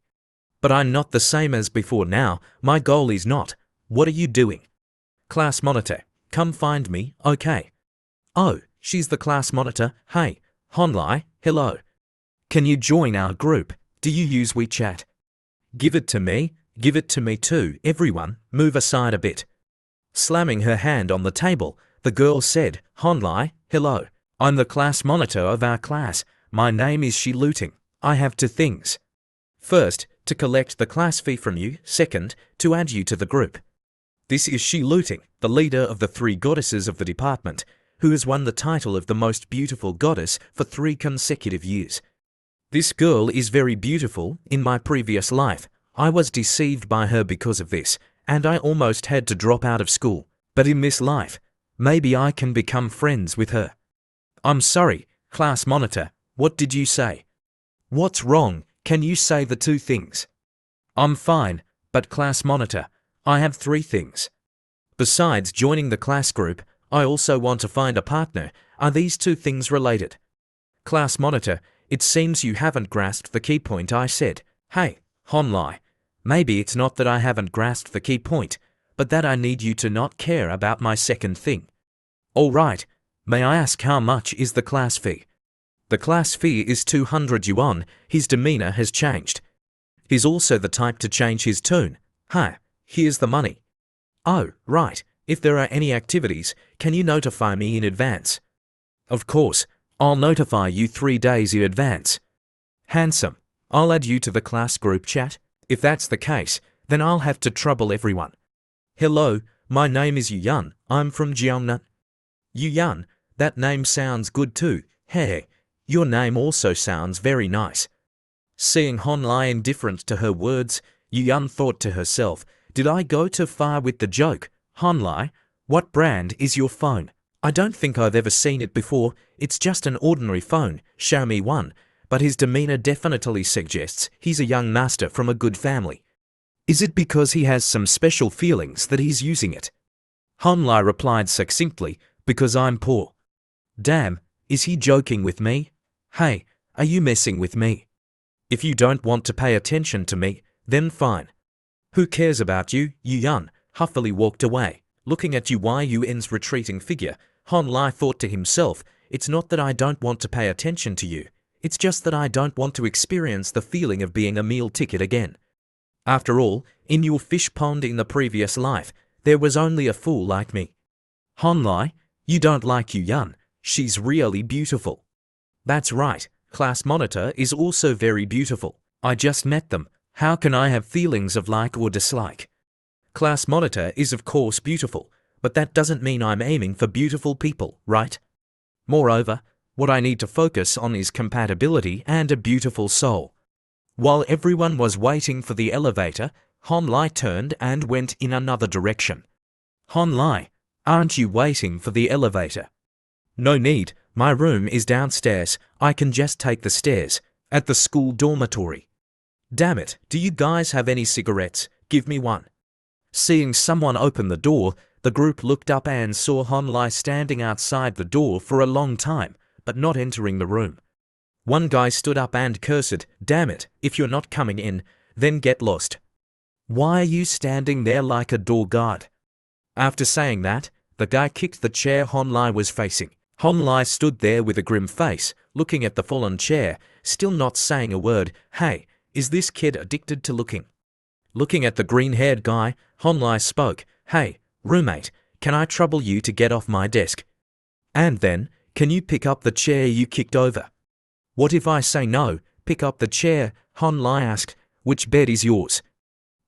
But I'm not the same as before now. My goal is not. What are you doing? Class monitor, come find me, okay? Oh, she's the class monitor. Hey, Hon Lai, hello. Can you join our group? Do you use WeChat? Give it to me. Give it to me too. Everyone, move aside a bit. Slamming her hand on the table, the girl said, Hon Lai, hello. I'm the class monitor of our class. My name is Shi Looting. I have 2 things. First, to collect the class fee from you. Second, to add you to the group. This is Shi Looting, the leader of the 3 goddesses of the department, who has won the title of the most beautiful goddess for 3 consecutive years. This girl is very beautiful. In my previous life, I was deceived by her because of this, and I almost had to drop out of school. But in this life, maybe I can become friends with her. I'm sorry, class monitor, what did you say? What's wrong? Can you say the 2 things? I'm fine, but class monitor, I have 3 things. Besides joining the class group, I also want to find a partner. Are these 2 things related? Class monitor, it seems you haven't grasped the key point I said. Hey, Honlai, maybe it's not that I haven't grasped the key point, but that I need you to not care about my second thing. All right, may I ask how much is the class fee? The class fee is 200 yuan. His demeanor has changed. He's also the type to change his tune. Hi, here's the money. Oh, right, if there are any activities, can you notify me in advance? Of course, I'll notify you 3 days in advance. Handsome, I'll add you to the class group chat. If that's the case, then I'll have to trouble everyone. Hello, my name is Yuyan. I'm from Jiangnan. Yuyan, that name sounds good too. Hey, your name also sounds very nice. Seeing Honlai indifferent to her words, Yuyan thought to herself, did I go too far with the joke? Honlai, what brand is your phone? I don't think I've ever seen it before. It's just an ordinary phone, Xiaomi 1, but his demeanor definitely suggests he's a young master from a good family. Is it because he has some special feelings that he's using it? Honlai replied succinctly, because I'm poor. Damn, is he joking with me? Hey, are you messing with me? If you don't want to pay attention to me, then fine. Who cares about you? Yuyan huffily walked away. Looking at Yuan's retreating figure, Honlai thought to himself, it's not that I don't want to pay attention to you. It's just that I don't want to experience the feeling of being a meal ticket again. After all, in your fish pond in the previous life, there was only a fool like me. Honlai, you don't like Yuyan. She's really beautiful. That's right, class monitor is also very beautiful. I just met them. How can I have feelings of like or dislike? Class monitor is of course beautiful, but that doesn't mean I'm aiming for beautiful people, right? Moreover, what I need to focus on is compatibility and a beautiful soul. While everyone was waiting for the elevator, Honlai turned and went in another direction. Honlai, aren't you waiting for the elevator? No need, my room is downstairs. I can just take the stairs, at the school dormitory. Damn it, do you guys have any cigarettes? Give me one. Seeing someone open the door, the group looked up and saw Honlai standing outside the door for a long time, but not entering the room. One guy stood up and cursed, damn it, if you're not coming in, then get lost. Why are you standing there like a door guard? After saying that, the guy kicked the chair Honlai was facing. Honlai stood there with a grim face, looking at the fallen chair, still not saying a word. Hey, is this kid addicted to looking? Looking at the green-haired guy, Honlai spoke, hey, roommate, can I trouble you to get off my desk? And then, can you pick up the chair you kicked over? What if I say no? Pick up the chair, Honlai asked. Which bed is yours?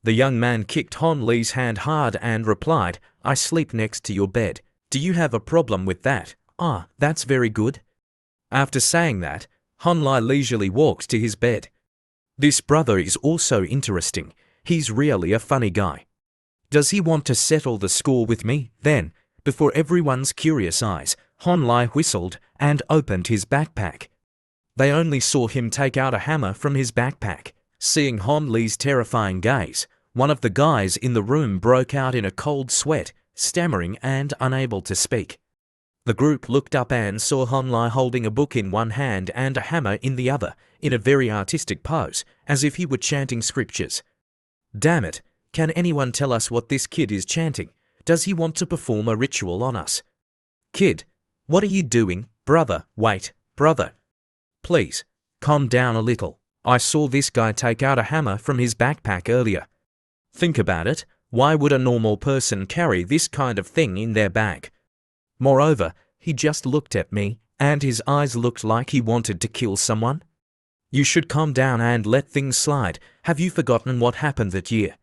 The young man kicked Honlai's hand hard and replied, I sleep next to your bed. Do you have a problem with that? Ah, that's very good. After saying that, Honlai leisurely walked to his bed. This brother is also interesting. He's really a funny guy. Does he want to settle the score with me? Then, before everyone's curious eyes, Honlai whistled and opened his backpack. They only saw him take out a hammer from his backpack. Seeing Honlai's terrifying gaze, one of the guys in the room broke out in a cold sweat, stammering and unable to speak. The group looked up and saw Honlai holding a book in one hand and a hammer in the other, in a very artistic pose, as if he were chanting scriptures. Damn it, can anyone tell us what this kid is chanting? Does he want to perform a ritual on us? Kid, what are you doing? Brother, wait, brother. Please, calm down a little. I saw this guy take out a hammer from his backpack earlier. Think about it, why would a normal person carry this kind of thing in their bag? Moreover, he just looked at me, and his eyes looked like he wanted to kill someone. You should calm down and let things slide. Have you forgotten what happened that year?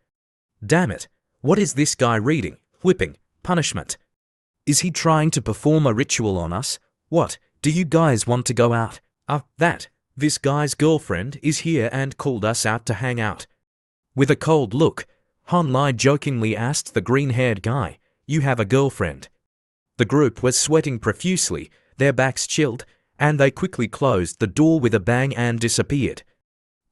Damn it, what is this guy reading? Whipping, punishment. Is he trying to perform a ritual on us? What, do you guys want to go out? This guy's girlfriend is here and called us out to hang out. With a cold look, Honlai jokingly asked the green-haired guy, you have a girlfriend? The group was sweating profusely, their backs chilled, and they quickly closed the door with a bang and disappeared.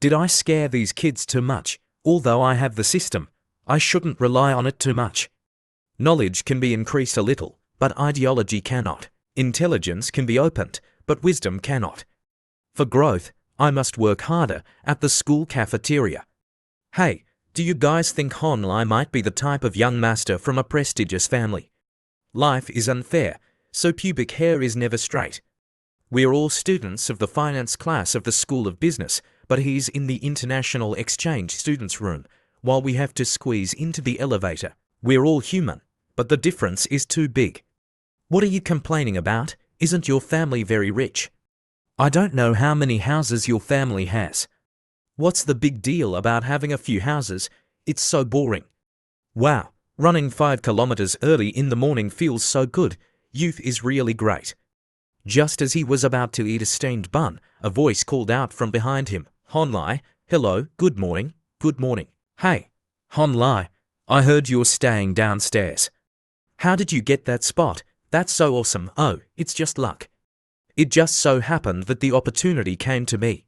Did I scare these kids too much? Although I have the system, I shouldn't rely on it too much. Knowledge can be increased a little, but ideology cannot. Intelligence can be opened, but wisdom cannot. For growth, I must work harder at the school cafeteria. Hey, do you guys think Honlai might be the type of young master from a prestigious family? Life is unfair, so pubic hair is never straight. We're all students of the finance class of the School of Business, but he's in the international exchange students' room, while we have to squeeze into the elevator. We're all human, but the difference is too big. What are you complaining about? Isn't your family very rich? I don't know how many houses your family has. What's the big deal about having a few houses? It's so boring. Wow, running 5 kilometers early in the morning feels so good. Youth is really great. Just as he was about to eat a steamed bun, a voice called out from behind him. Honlai, hello, good morning, good morning. Hey, Honlai, I heard you're staying downstairs. How did you get that spot? That's so awesome. Oh, it's just luck. It just so happened that the opportunity came to me.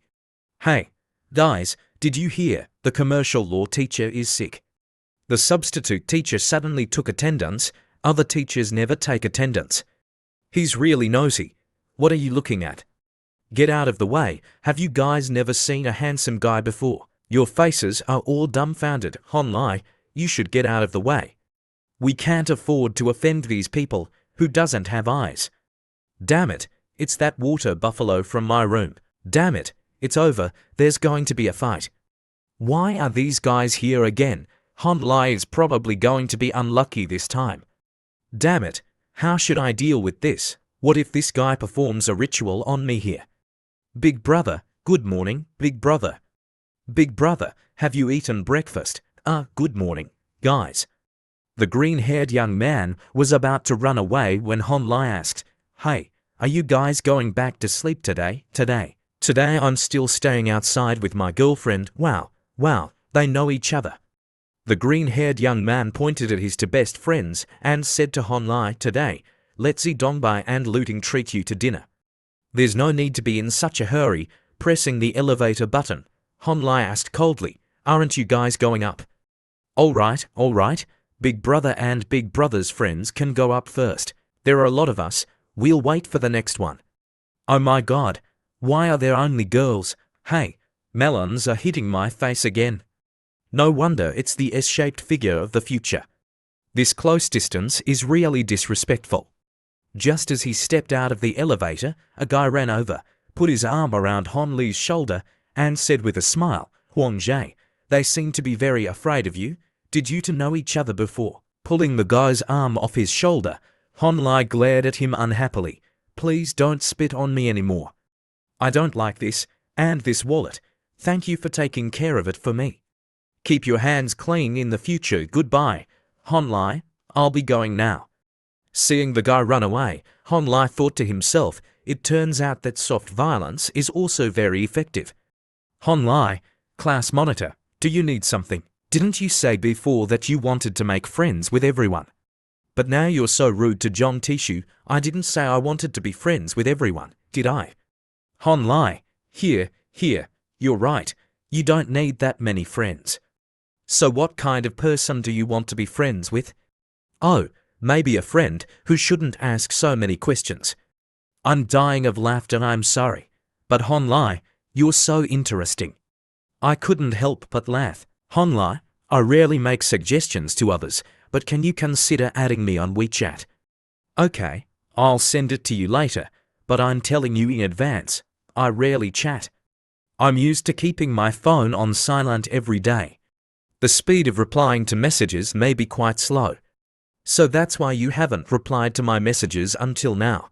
Hey, guys, did you hear? The commercial law teacher is sick. The substitute teacher suddenly took attendance. Other teachers never take attendance. He's really nosy. What are you looking at? Get out of the way. Have you guys never seen a handsome guy before? Your faces are all dumbfounded. Honlai, you should get out of the way. We can't afford to offend these people. Who doesn't have eyes? Damn it, it's that water buffalo from my room. Damn it, it's over. There's going to be a fight. Why are these guys here again? Honlai is probably going to be unlucky this time. Damn it, how should I deal with this? What if this guy performs a ritual on me here? Big brother, good morning, big brother. Big brother, have you eaten breakfast? Good morning, guys. The green-haired young man was about to run away when Honlai asked, Hey, are you guys going back to sleep today? Today I'm still staying outside with my girlfriend. Wow, they know each other. The green-haired young man pointed at his two best friends and said to Honlai, Today, let's see Dongbai and Looting treat you to dinner. There's no need to be in such a hurry. Pressing the elevator button, Honlai asked coldly, Aren't you guys going up? All right. Big brother and big brother's friends can go up first. There are a lot of us. We'll wait for the next one. Oh my god, why are there only girls? Hey, melons are hitting my face again. No wonder it's the S-shaped figure of the future. This close distance is really disrespectful. Just as he stepped out of the elevator, a guy ran over, put his arm around Honlai's shoulder, and said with a smile, Huang Jie, they seem to be very afraid of you. Did you two know each other before? Pulling the guy's arm off his shoulder, Honlai glared at him unhappily. Please don't spit on me anymore. I don't like this, and this wallet. Thank you for taking care of it for me. Keep your hands clean in the future. Goodbye. Honlai, I'll be going now. Seeing the guy run away, Honlai thought to himself, it turns out that soft violence is also very effective. Honlai, class monitor, do you need something? Didn't you say before that you wanted to make friends with everyone? But now you're so rude to John Tishu. I didn't say I wanted to be friends with everyone, did I? Honlai, here, you're right. You don't need that many friends. So what kind of person do you want to be friends with? Oh, maybe a friend who shouldn't ask so many questions. I'm dying of laughter, I'm sorry. But Honlai, you're so interesting. I couldn't help but laugh. Honlai, I rarely make suggestions to others, but can you consider adding me on WeChat? Okay, I'll send it to you later, but I'm telling you in advance, I rarely chat. I'm used to keeping my phone on silent every day. The speed of replying to messages may be quite slow. So that's why you haven't replied to my messages until now.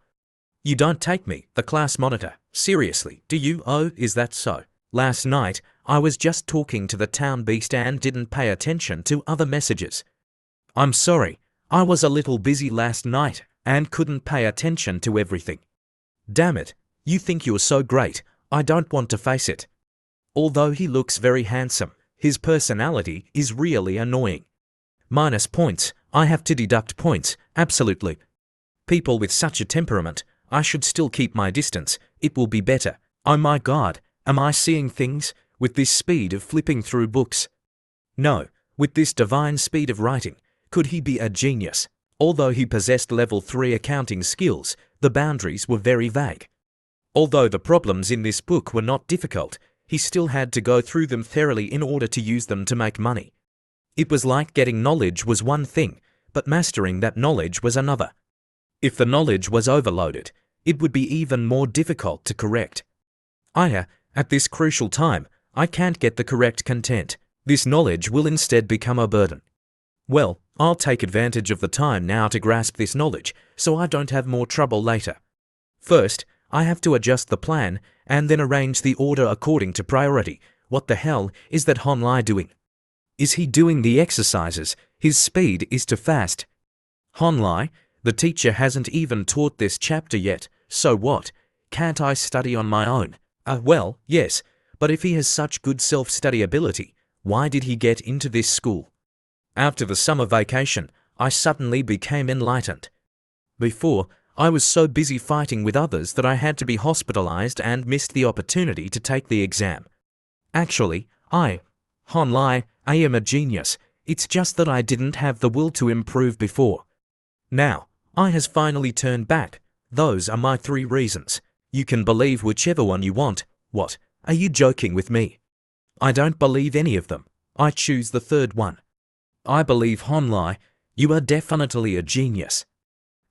You don't take me, the class monitor, seriously, do you? Oh, is that so? Last night, I was just talking to the town beast and didn't pay attention to other messages. I'm sorry, I was a little busy last night and couldn't pay attention to everything. Damn it, you think you're so great, I don't want to face it. Although he looks very handsome, his personality is really annoying. Minus points, I have to deduct points, absolutely. People with such a temperament, I should still keep my distance, it will be better. Oh my god, am I seeing things? With this speed of flipping through books? No, with this divine speed of writing, could he be a genius? Although he possessed level 3 accounting skills, the boundaries were very vague. Although the problems in this book were not difficult, he still had to go through them thoroughly in order to use them to make money. It was like getting knowledge was one thing, but mastering that knowledge was another. If the knowledge was overloaded, it would be even more difficult to correct. At this crucial time, I can't get the correct content. This knowledge will instead become a burden. Well, I'll take advantage of the time now to grasp this knowledge, so I don't have more trouble later. First, I have to adjust the plan and then arrange the order according to priority. What the hell is that Honlai doing? Is he doing the exercises? His speed is too fast. Honlai, the teacher hasn't even taught this chapter yet, so what? Can't I study on my own? Well, yes, but if he has such good self-study ability, why did he get into this school? After the summer vacation, I suddenly became enlightened. Before, I was so busy fighting with others that I had to be hospitalized and missed the opportunity to take the exam. Actually, Honlai, I am a genius. It's just that I didn't have the will to improve before. Now, I has finally turned back. Those are my 3 reasons. You can believe whichever one you want. What? Are you joking with me? I don't believe any of them. I choose the 3rd one. I believe Honlai, you are definitely a genius.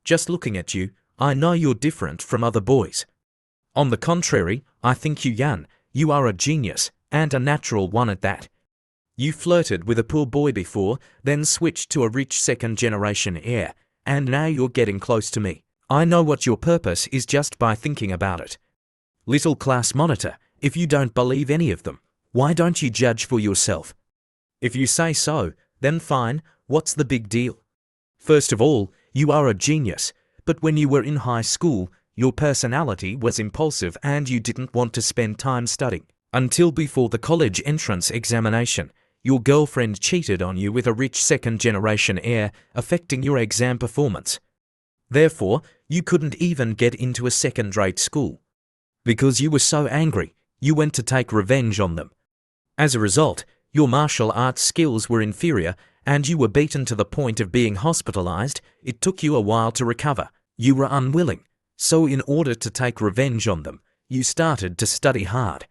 Just looking at you, I know you're different from other boys. On the contrary, I think you are a genius, and a natural one at that. You flirted with a poor boy before, then switched to a rich 2nd-generation heir, and now you're getting close to me. I know what your purpose is just by thinking about it. Little class monitor, if you don't believe any of them, why don't you judge for yourself? If you say so, then fine, what's the big deal? First of all, you are a genius, but when you were in high school, your personality was impulsive and you didn't want to spend time studying. Until before the college entrance examination, your girlfriend cheated on you with a rich 2nd-generation heir, affecting your exam performance. Therefore, you couldn't even get into a 2nd-rate school. Because you were so angry, you went to take revenge on them. As a result, your martial arts skills were inferior and you were beaten to the point of being hospitalized. It took you a while to recover. You were unwilling. So in order to take revenge on them, you started to study hard.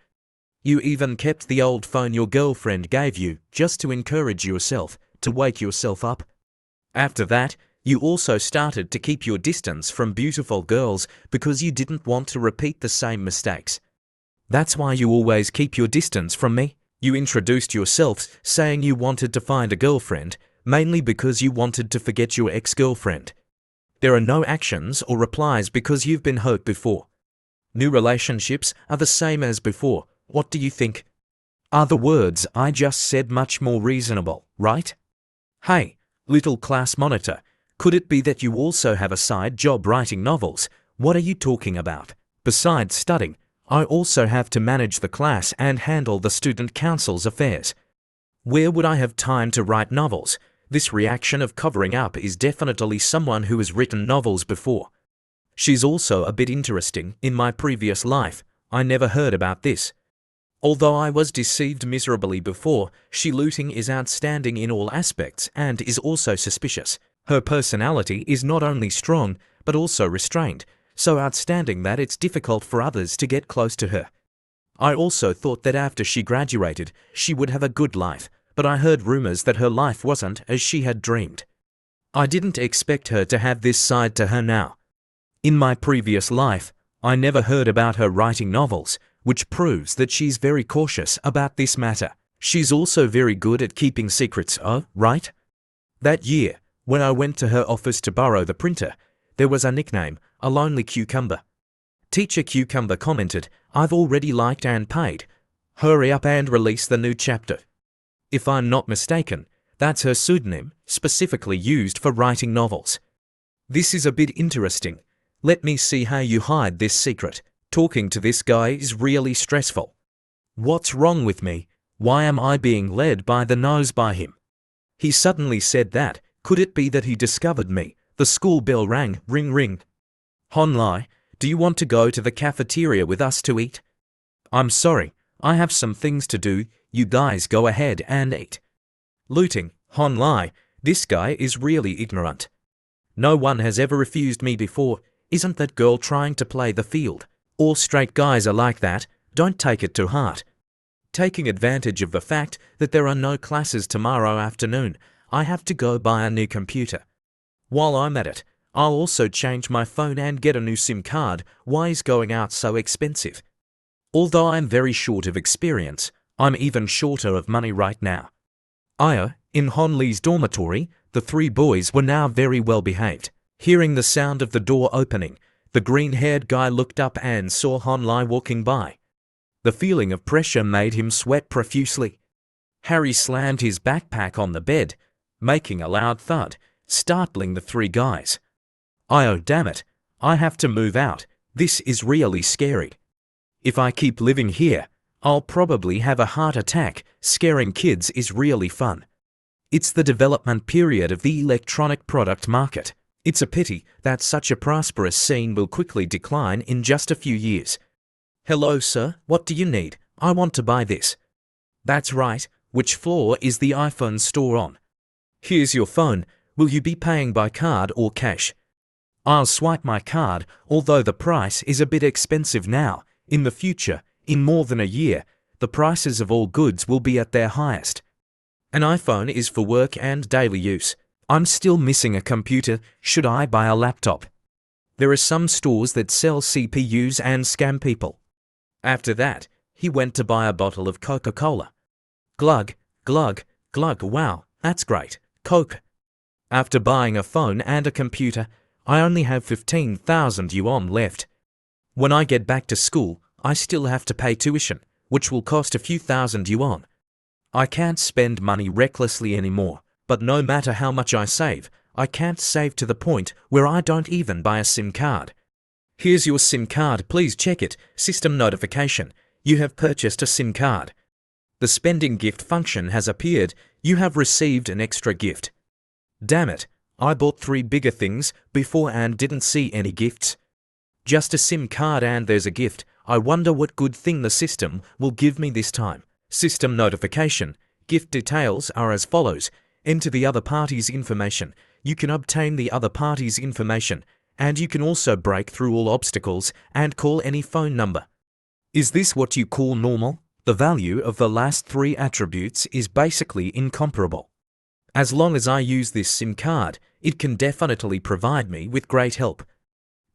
You even kept the old phone your girlfriend gave you just to encourage yourself, to wake yourself up. After that, you also started to keep your distance from beautiful girls because you didn't want to repeat the same mistakes. That's why you always keep your distance from me. You introduced yourself saying you wanted to find a girlfriend, mainly because you wanted to forget your ex-girlfriend. There are no actions or replies because you've been hurt before. New relationships are the same as before. What do you think? Are the words I just said much more reasonable, right? Hey, little class monitor, could it be that you also have a side job writing novels? What are you talking about? Besides studying, I also have to manage the class and handle the student council's affairs. Where would I have time to write novels? This reaction of covering up is definitely someone who has written novels before. She's also a bit interesting. In my previous life, I never heard about this. Although I was deceived miserably before, she looting is outstanding in all aspects and is also suspicious. Her personality is not only strong, but also restrained, so outstanding that it's difficult for others to get close to her. I also thought that after she graduated, she would have a good life, but I heard rumors that her life wasn't as she had dreamed. I didn't expect her to have this side to her now. In my previous life, I never heard about her writing novels, which proves that she's very cautious about this matter. She's also very good at keeping secrets, right? That year, when I went to her office to borrow the printer, there was a nickname, a lonely cucumber. Teacher Cucumber commented, "I've already liked and paid. Hurry up and release the new chapter." If I'm not mistaken, that's her pseudonym, specifically used for writing novels. This is a bit interesting. Let me see how you hide this secret. Talking to this guy is really stressful. What's wrong with me? Why am I being led by the nose by him? He suddenly said that. Could it be that he discovered me? The school bell rang. Ring ring. Honlai, do you want to go to the cafeteria with us to eat? I'm sorry, I have some things to do. You guys go ahead and eat. Looting. Honlai, this guy is really ignorant. No one has ever refused me before. Isn't that girl trying to play the field? All straight guys are like that. Don't take it to heart. Taking advantage of the fact that there are no classes tomorrow afternoon, I have to go buy a new computer. While I'm at it, I'll also change my phone and get a new SIM card. Why is going out so expensive? Although I'm very short of experience, I'm even shorter of money right now. In Hon Lee's dormitory, the three boys were now very well behaved. Hearing the sound of the door opening, the green-haired guy looked up and saw Hon Lee walking by. The feeling of pressure made him sweat profusely. Harry slammed his backpack on the bed, making a loud thud, startling the three guys. Oh damn it, I have to move out. This is really scary. If I keep living here, I'll probably have a heart attack. Scaring kids is really fun. It's the development period of the electronic product market. It's a pity that such a prosperous scene will quickly decline in just a few years. Hello sir, what do you need? I want to buy this. That's right, which floor is the iPhone store on? Here's your phone. Will you be paying by card or cash? I'll swipe my card, although the price is a bit expensive now. In the future, in more than a year, the prices of all goods will be at their highest. An iPhone is for work and daily use. I'm still missing a computer. Should I buy a laptop? There are some stores that sell CPUs and scam people. After that, he went to buy a bottle of Coca-Cola. Glug, glug, glug, wow, that's great, Coke. After buying a phone and a computer, I only have 15,000 yuan left. When I get back to school, I still have to pay tuition, which will cost a few thousand yuan. I can't spend money recklessly anymore, but no matter how much I save, I can't save to the point where I don't even buy a SIM card. Here's your SIM card, please check it. System notification. You have purchased a SIM card. The spending gift function has appeared. You have received an extra gift. Damn it, I bought 3 bigger things before and didn't see any gifts. Just a SIM card and there's a gift. I wonder what good thing the system will give me this time. System notification. Gift details are as follows. Enter the other party's information. You can obtain the other party's information, and you can also break through all obstacles and call any phone number. Is this what you call normal? The value of the last 3 attributes is basically incomparable. As long as I use this SIM card, it can definitely provide me with great help.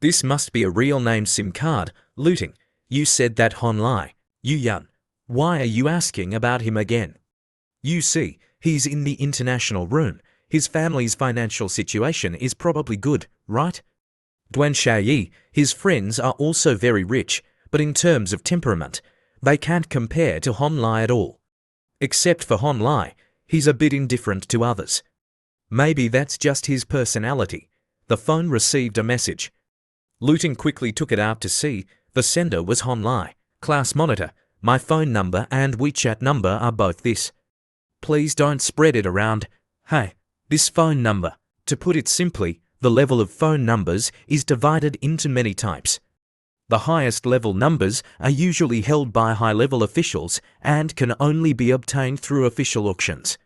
This must be a real name SIM card. Looting. You said that Hon Lee. Yu Yan. Why are you asking about him again? You see, he's in the international room. His family's financial situation is probably good, right? Duan Xiaoyi, his friends are also very rich, but in terms of temperament, they can't compare to Hon Lee at all. Except for Hon Lee, he's a bit indifferent to others. Maybe that's just his personality. The phone received a message. Looting quickly took it out to see. The sender was Hon Lee. Class monitor, my phone number and WeChat number are both this. Please don't spread it around. Hey, this phone number. To put it simply, the level of phone numbers is divided into many types. The highest level numbers are usually held by high-level officials and can only be obtained through official auctions.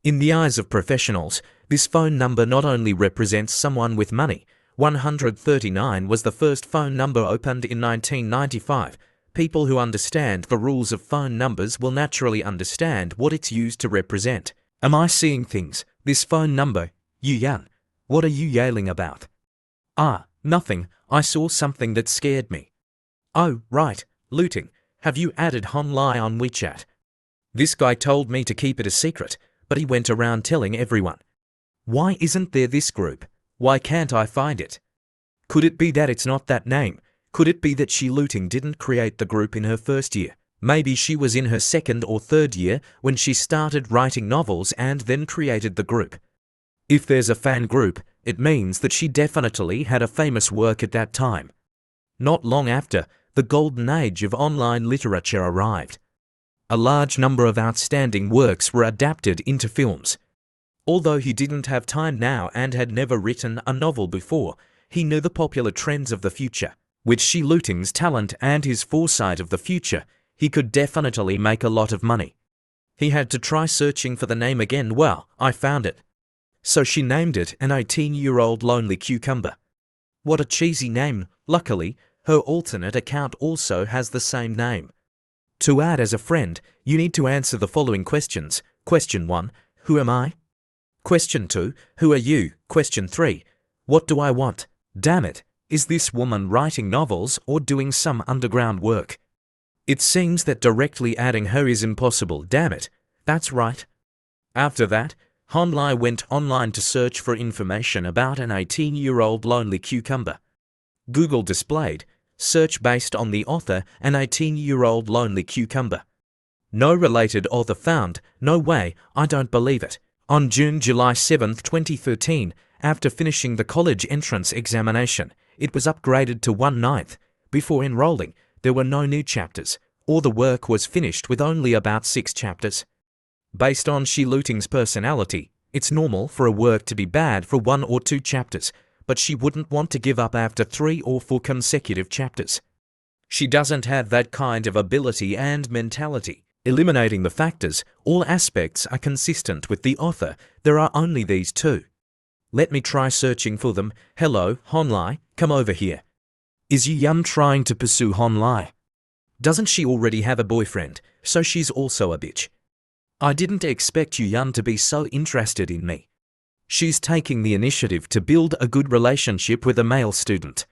In the eyes of professionals, this phone number not only represents someone with money. 139 was the first phone number opened in 1995. People who understand the rules of phone numbers will naturally understand what it's used to represent. Am I seeing things? This phone number, Yu Yan. What are you yelling about? Nothing. I saw something that scared me. Oh, right. Looting. Have you added Hon Lee on WeChat? This guy told me to keep it a secret, but he went around telling everyone. Why isn't there this group? Why can't I find it? Could it be that it's not that name? Could it be that she Looting didn't create the group in her first year? Maybe she was in her 2nd or 3rd year when she started writing novels and then created the group. If there's a fan group, it means that she definitely had a famous work at that time. Not long after, the golden age of online literature arrived. A large number of outstanding works were adapted into films. Although he didn't have time now and had never written a novel before, he knew the popular trends of the future. With Shi Looting's talent and his foresight of the future, he could definitely make a lot of money. He had to try searching for the name again. Well, I found it. So she named it an 18-year-old lonely cucumber. What a cheesy name. Luckily, her alternate account also has the same name. To add as a friend, you need to answer the following questions. Question 1. Who am I? Question 2. Who are you? Question 3. What do I want? Damn it, is this woman writing novels or doing some underground work? It seems that directly adding her is impossible. Damn it, that's right. After that, Honlai went online to search for information about an 18-year-old lonely cucumber. Google displayed, search based on the author, an 18-year-old lonely cucumber. No related author found. No way, I don't believe it. On July 7, 2013, after finishing the college entrance examination, it was upgraded to 1/9. Before enrolling, there were no new chapters, or the work was finished with only about 6 chapters. Based on Shi Luting's personality, it's normal for a work to be bad for 1 or 2 chapters, but she wouldn't want to give up after 3 or 4 consecutive chapters. She doesn't have that kind of ability and mentality. Eliminating the factors, all aspects are consistent with the author. There are only these 2. Let me try searching for them. Hello, Honlai, come over here. Is Yu-Yun trying to pursue Honlai? Doesn't she already have a boyfriend, so she's also a bitch? I didn't expect Yu-Yun to be so interested in me. She's taking the initiative to build a good relationship with a male student.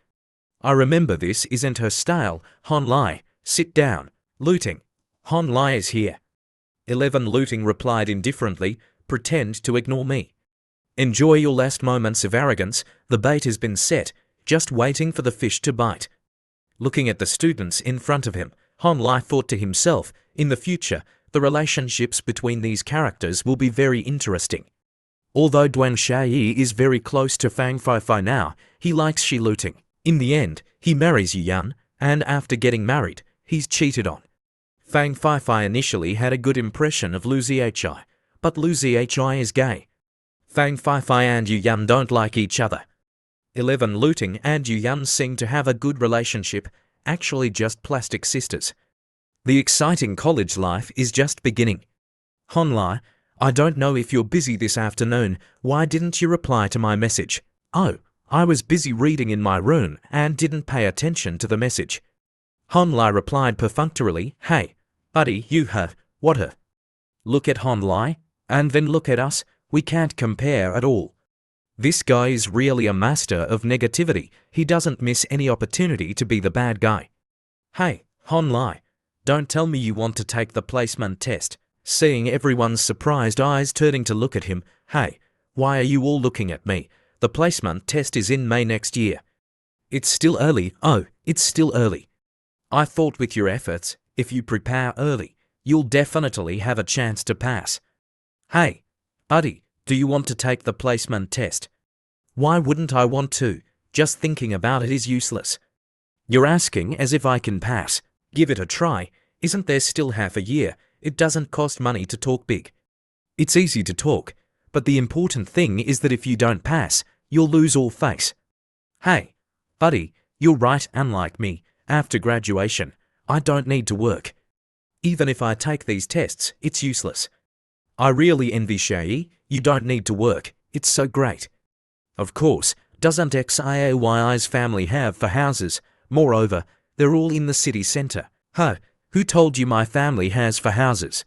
I remember this isn't her style. Honlai, sit down. Luting. Honlai is here. 11 Luting replied indifferently, pretend to ignore me. Enjoy your last moments of arrogance, the bait has been set, just waiting for the fish to bite. Looking at the students in front of him, Honlai thought to himself, in the future, the relationships between these characters will be very interesting. Although Duan Shai is very close to Fang Feifei now, he likes Shi Luting. In the end, he marries Yu-Yun, and after getting married, he's cheated on. Fang Feifei initially had a good impression of Lu Zhi, but Lu Zhi is gay. Fang Feifei and Yu-Yun don't like each other. 11 Luting and Yu-Yun seem to have a good relationship, actually just plastic sisters. The exciting college life is just beginning. Honlai, I don't know if you're busy this afternoon. Why didn't you reply to my message? Oh, I was busy reading in my room and didn't pay attention to the message. Honlai replied perfunctorily, hey, buddy, you have, what her? Look at Honlai, and then look at us, we can't compare at all. This guy is really a master of negativity. He doesn't miss any opportunity to be the bad guy. Hey, Honlai, don't tell me you want to take the placement test. Seeing everyone's surprised eyes turning to look at him, hey, why are you all looking at me? The placement test is in May next year. It's still early. Oh, it's still early. I thought with your efforts, if you prepare early, you'll definitely have a chance to pass. Hey, buddy, do you want to take the placement test? Why wouldn't I want to? Just thinking about it is useless. You're asking as if I can pass. Give it a try. Isn't there still half a year? It doesn't cost money to talk big. It's easy to talk, but the important thing is that if you don't pass, you'll lose all face. Hey, buddy, you're right. Unlike me, after graduation, I don't need to work. Even if I take these tests, it's useless. I really envy Shai. You don't need to work. It's so great. Of course, doesn't Xiaoyi's family have 4 houses? Moreover, they're all in the city center. Huh, who told you my family has 4 houses?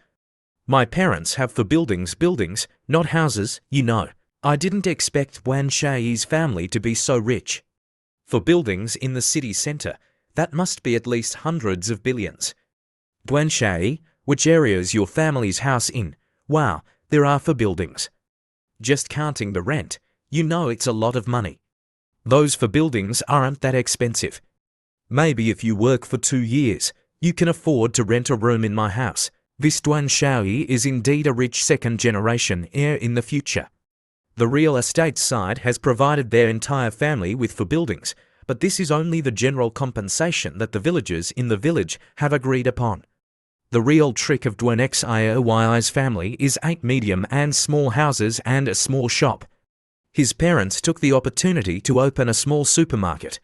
My parents have 4 buildings, not houses, you know. I didn't expect Wan Shai's family to be so rich. 4 buildings in the city center, that must be at least hundreds of billions. Duan Shai, which area is your family's house in? Wow, there are 4 buildings. Just counting the rent, you know it's a lot of money. Those 4 buildings aren't that expensive. Maybe if you work for 2 years, you can afford to rent a room in my house. This Duan Shai is indeed a rich second-generation heir in the future. The real estate side has provided their entire family with 4 buildings, but this is only the general compensation that the villagers in the village have agreed upon. The real trick of Duan Xiaoyi's family is 8 medium and small houses and a small shop. His parents took the opportunity to open a small supermarket.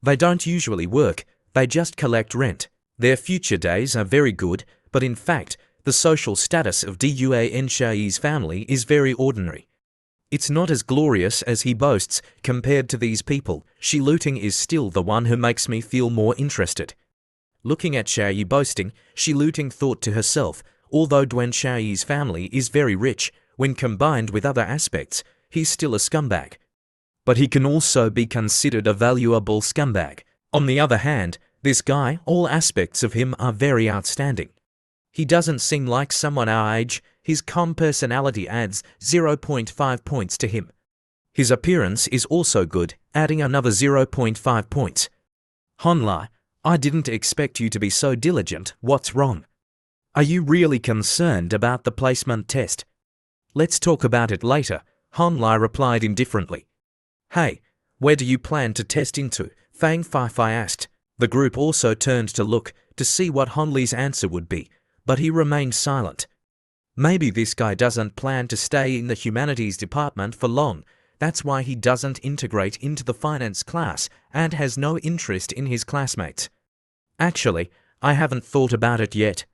They don't usually work, they just collect rent. Their future days are very good, but in fact, the social status of Duan Shai's family is very ordinary. It's not as glorious as he boasts. Compared to these people, Shi Luting is still the one who makes me feel more interested. Looking at Xiaoyi boasting, Shiluting thought to herself, although Duan Xiaoyi's family is very rich, when combined with other aspects, he's still a scumbag. But he can also be considered a valuable scumbag. On the other hand, this guy, all aspects of him are very outstanding. He doesn't seem like someone our age. His calm personality adds 0.5 points to him. His appearance is also good, adding another 0.5 points. Honlai, I didn't expect you to be so diligent. What's wrong? Are you really concerned about the placement test? Let's talk about it later, Honlai replied indifferently. Hey, where do you plan to test into? Fang Fei asked. The group also turned to look to see what Honlai's answer would be, but he remained silent. Maybe this guy doesn't plan to stay in the humanities department for long. That's why he doesn't integrate into the finance class and has no interest in his classmates. Actually, I haven't thought about it yet.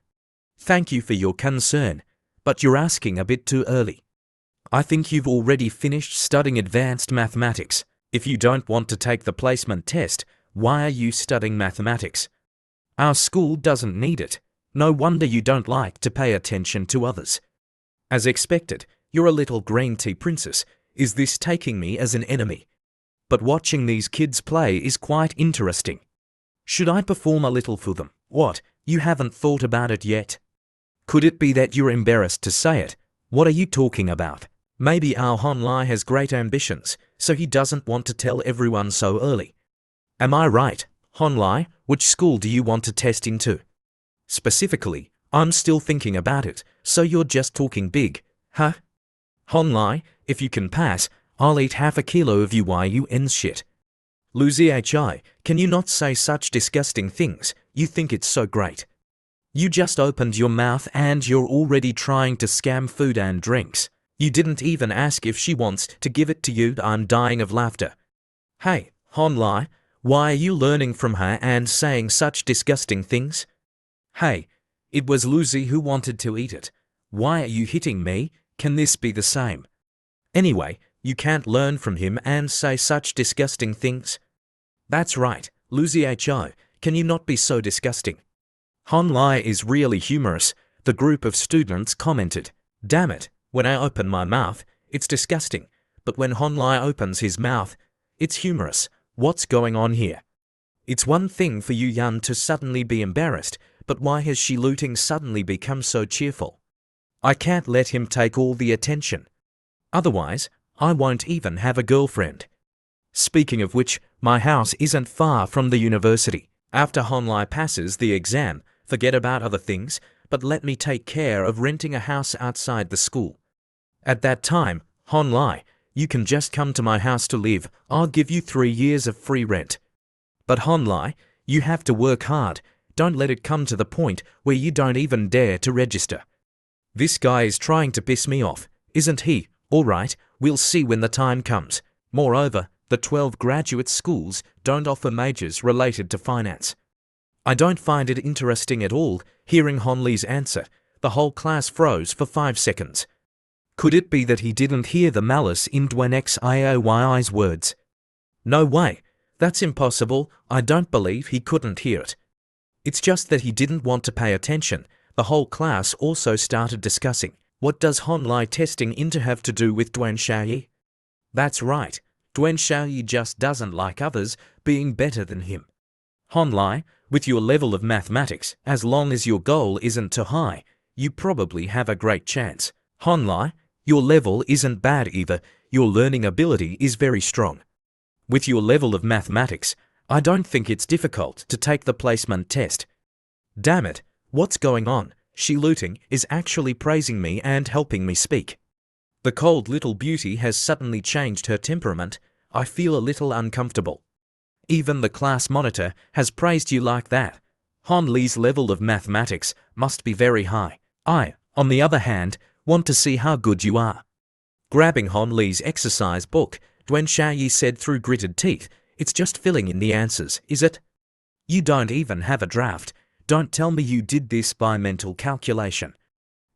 Thank you for your concern, but you're asking a bit too early. I think you've already finished studying advanced mathematics. If you don't want to take the placement test, why are you studying mathematics? Our school doesn't need it. No wonder you don't like to pay attention to others. As expected, you're a little green tea princess. Is this taking me as an enemy? But watching these kids play is quite interesting. Should I perform a little for them? What, you haven't thought about it yet? Could it be that you're embarrassed to say it? What are you talking about? Maybe our Honlai has great ambitions, so he doesn't want to tell everyone so early. Am I right, Honlai? Which school do you want to test into? Specifically, I'm still thinking about it, so you're just talking big, huh? Honlai, if you can pass, I'll eat half a kilo of UYUN shit. Lu Zhi, can you not say such disgusting things? You think it's so great. You just opened your mouth and you're already trying to scam food and drinks. You didn't even ask if she wants to give it to you. I'm dying of laughter. Hey, Honlai, why are you learning from her and saying such disgusting things? Hey, it was Lucy who wanted to eat it. Why are you hitting me? Can this be the same? Anyway, you can't learn from him and say such disgusting things. That's right, Lucy Ho, can you not be so disgusting? Honlai is really humorous, the group of students commented. Damn it, when I open my mouth, it's disgusting, but when Honlai opens his mouth, it's humorous. What's going on here? It's one thing for Yu Yan to suddenly be embarrassed, but why has Shiluting suddenly become so cheerful? I can't let him take all the attention. Otherwise, I won't even have a girlfriend. Speaking of which, my house isn't far from the university. After Honlai passes the exam, forget about other things, but let me take care of renting a house outside the school. At that time, Honlai, you can just come to my house to live. I'll give you 3 years of free rent. But Honlai, you have to work hard. Don't let it come to the point where you don't even dare to register. This guy is trying to piss me off, isn't he? All right, we'll see when the time comes. Moreover, the 12 graduate schools don't offer majors related to finance. I don't find it interesting at all. Hearing Honlai's answer, the whole class froze for 5 seconds. Could it be that he didn't hear the malice in Duan Xiaoyi's words? No way, that's impossible. I don't believe he couldn't hear it. It's just that he didn't want to pay attention. The whole class also started discussing, what does Honlai testing into have to do with Duan Xiaoyi? That's right, Duan Xiaoyi just doesn't like others being better than him. Honlai, with your level of mathematics, as long as your goal isn't too high, you probably have a great chance. Honlai, your level isn't bad either. Your learning ability is very strong. With your level of mathematics, I don't think it's difficult to take the placement test. Damn it, what's going on? Shiluting is actually praising me and helping me speak. The cold little beauty has suddenly changed her temperament. I feel a little uncomfortable. Even the class monitor has praised you like that. Honlai's level of mathematics must be very high. I, on the other hand, want to see how good you are. Grabbing Honlai's exercise book, Duan Xiaoyi said through gritted teeth, it's just filling in the answers, is it? You don't even have a draft. Don't tell me you did this by mental calculation.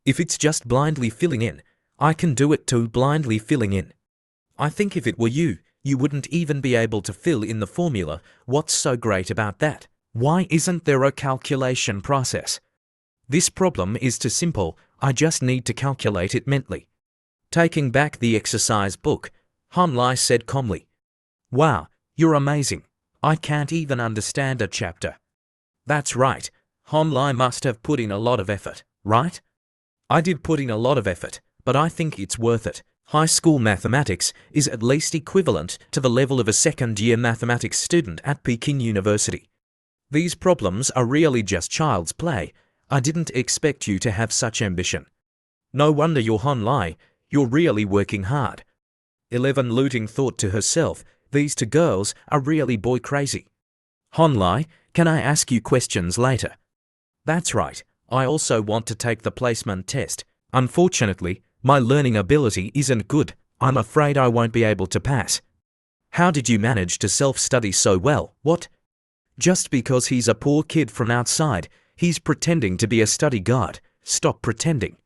If it's just blindly filling in, I can do it too. Blindly filling in. I think if it were you, you wouldn't even be able to fill in the formula. What's so great about that? Why isn't there a calculation process? This problem is too simple, I just need to calculate it mentally. Taking back the exercise book, Han Lai said calmly. Wow, you're amazing. I can't even understand a chapter. That's right, Han Lai must have put in a lot of effort, right? I did put in a lot of effort, but I think it's worth it. High school mathematics is at least equivalent to the level of a second-year mathematics student at Peking University. These problems are really just child's play. I didn't expect you to have such ambition. No wonder you're Han Lai, you're really working hard. 11 Looting thought to herself, these two girls are really boy crazy. Han Lai, can I ask you questions later? That's right, I also want to take the placement test. Unfortunately, my learning ability isn't good. I'm afraid I won't be able to pass. How did you manage to self-study so well? What? Just because he's a poor kid from outside, he's pretending to be a study guard. Stop pretending.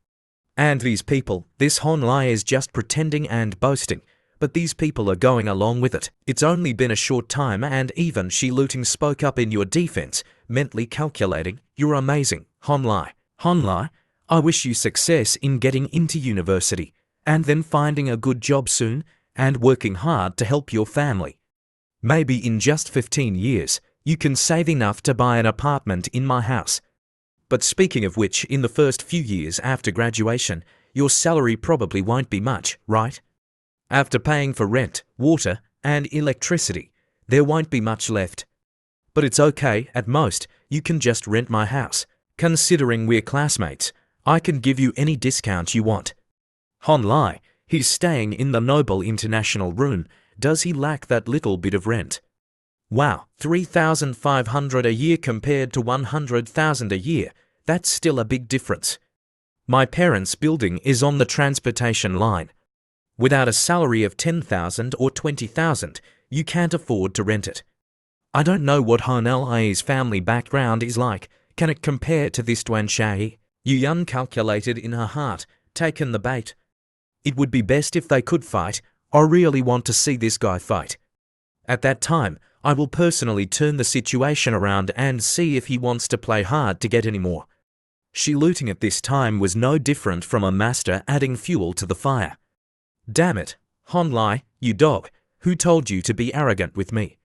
And these people, this Han Lai is just pretending and boasting, but these people are going along with it. It's only been a short time and even Shi Looting spoke up in your defense, mentally calculating, you're amazing, Han Lai. Han Lai, I wish you success in getting into university, and then finding a good job soon, and working hard to help your family. Maybe in just 15 years, you can save enough to buy an apartment in my house. But speaking of which, in the first few years after graduation, your salary probably won't be much, right? After paying for rent, water, and electricity, there won't be much left. But it's okay, at most, you can just rent my house. Considering we're classmates, I can give you any discount you want. Han Lai, he's staying in the Noble International Room. Does he lack that little bit of rent? Wow, 3,500 a year compared to 100,000 a year. That's still a big difference. My parents' building is on the transportation line. Without a salary of 10,000 or 20,000, you can't afford to rent it. I don't know what Han Lai's family background is like. Can it compare to this Duan Shai? Yu Yun calculated in her heart, taken the bait. It would be best if they could fight. I really want to see this guy fight. At that time, I will personally turn the situation around and see if he wants to play hard to get any more. Shi Looting at this time was no different from a master adding fuel to the fire. Damn it, Han Lai, you dog, who told you to be arrogant with me?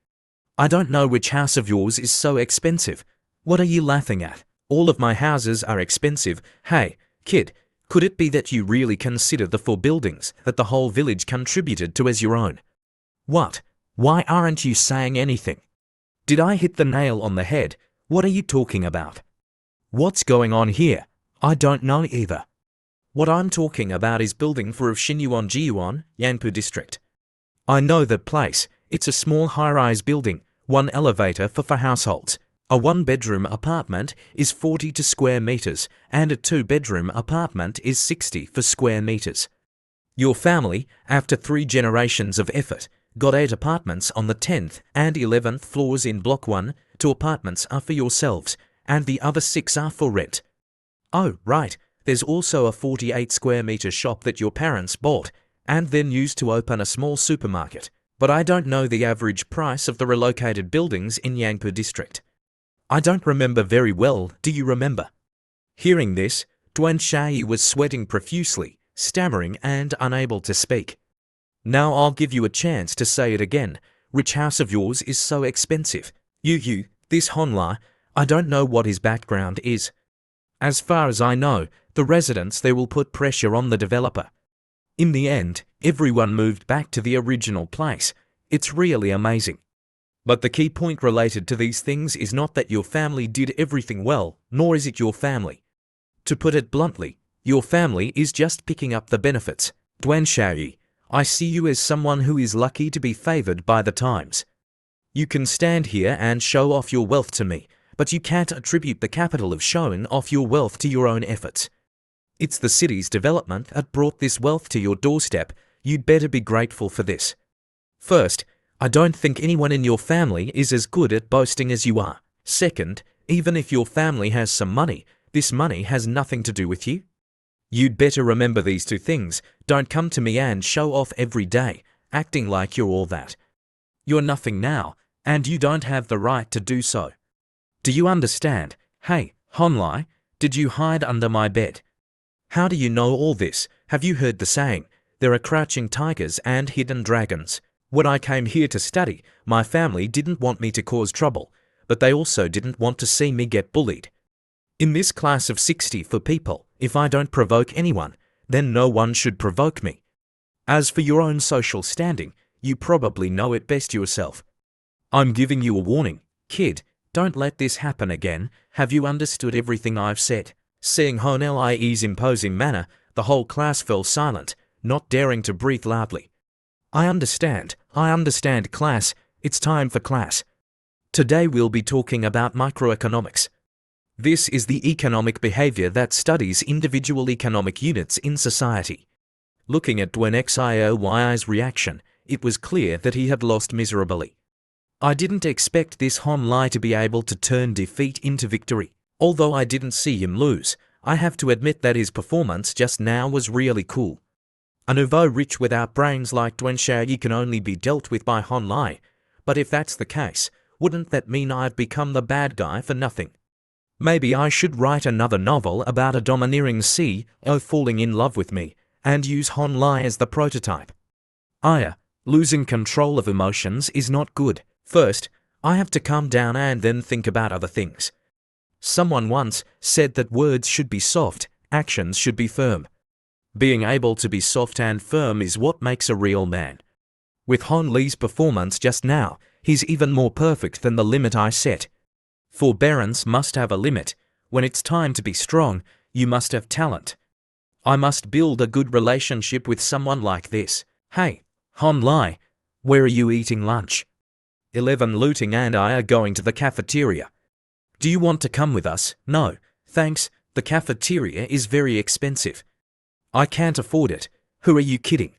I don't know which house of yours is so expensive. What are you laughing at? All of my houses are expensive. Hey, kid, could it be that you really consider the 4 buildings that the whole village contributed to as your own? What? Why aren't you saying anything? Did I hit the nail on the head? What are you talking about? What's going on here? I don't know either. What I'm talking about is building 4 of Xinyuan Jiyuan, Yangpu district. I know that place. It's a small high-rise building, 1 elevator for households. A 1-bedroom apartment is 40 to square meters, and a 2-bedroom apartment is 60 for square meters. Your family, after 3 generations of effort, got 8 apartments on the 10th and 11th floors in Block 1. 2 apartments are for yourselves, and the other 6 are for rent. Oh, right, there's also a 48 square meter shop that your parents bought, and then used to open a small supermarket. But I don't know the average price of the relocated buildings in Yangpu district. I don't remember very well, do you remember? Hearing this, Duan Shai was sweating profusely, stammering and unable to speak. Now I'll give you a chance to say it again. Which house of yours is so expensive? You, this Han Lai, I don't know what his background is. As far as I know, the residents there will put pressure on the developer. In the end, everyone moved back to the original place. It's really amazing. But the key point related to these things is not that your family did everything well, nor is it your family. To put it bluntly, your family is just picking up the benefits. Duan Shai, I see you as someone who is lucky to be favored by the times. You can stand here and show off your wealth to me, but you can't attribute the capital of showing off your wealth to your own efforts. It's the city's development that brought this wealth to your doorstep. You'd better be grateful for this. First, I don't think anyone in your family is as good at boasting as you are. Second, even if your family has some money, this money has nothing to do with you. You'd better remember these 2 things. Don't come to me and show off every day, acting like you're all that. You're nothing now, and you don't have the right to do so. Do you understand? Hey, Honlai, did you hide under my bed? How do you know all this? Have you heard the saying, there are crouching tigers and hidden dragons? When I came here to study, my family didn't want me to cause trouble, but they also didn't want to see me get bullied. In this class of 64 people, if I don't provoke anyone, then no one should provoke me. As for your own social standing, you probably know it best yourself. I'm giving you a warning, kid, don't let this happen again. Have you understood everything I've said? Seeing Honlai's imposing manner, the whole class fell silent, not daring to breathe loudly. I understand class, it's time for class. Today we'll be talking about microeconomics. This is the economic behavior that studies individual economic units in society. Looking at Dwen Xioyi's reaction, it was clear that he had lost miserably. I didn't expect this Honlai to be able to turn defeat into victory. Although I didn't see him lose, I have to admit that his performance just now was really cool. A nouveau rich without brains like Dwen Xiaoyi can only be dealt with by Honlai, but if that's the case, wouldn't that mean I've become the bad guy for nothing? Maybe I should write another novel about a domineering CEO falling in love with me, and use Honlai as the prototype. Losing control of emotions is not good. First, I have to calm down and then think about other things. Someone once said that words should be soft, actions should be firm. Being able to be soft and firm is what makes a real man. With Honlai's performance just now, he's even more perfect than the limit I set. Forbearance must have a limit. When it's time to be strong, you must have talent. I must build a good relationship with someone like this. Hey, Honlai, where are you eating lunch? 11 Looting and I are going to the cafeteria. Do you want to come with us? No, thanks, the cafeteria is very expensive. I can't afford it. Who are you kidding?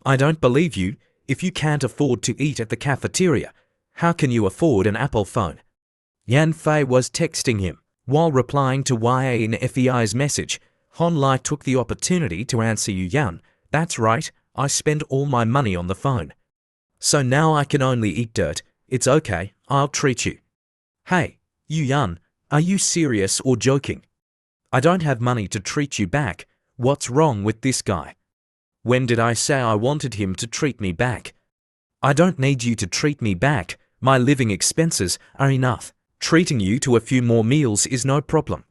I don't believe you. If you can't afford to eat at the cafeteria, how can you afford an Apple phone? Yan Fei was texting him. While replying to Yinfei's message, Honlai took the opportunity to answer Yu Yan. That's right, I spend all my money on the phone. So now I can only eat dirt. It's okay, I'll treat you. Hey, Yu Yan, are you serious or joking? I don't have money to treat you back. What's wrong with this guy? When did I say I wanted him to treat me back? I don't need you to treat me back. My living expenses are enough. Treating you to a few more meals is no problem.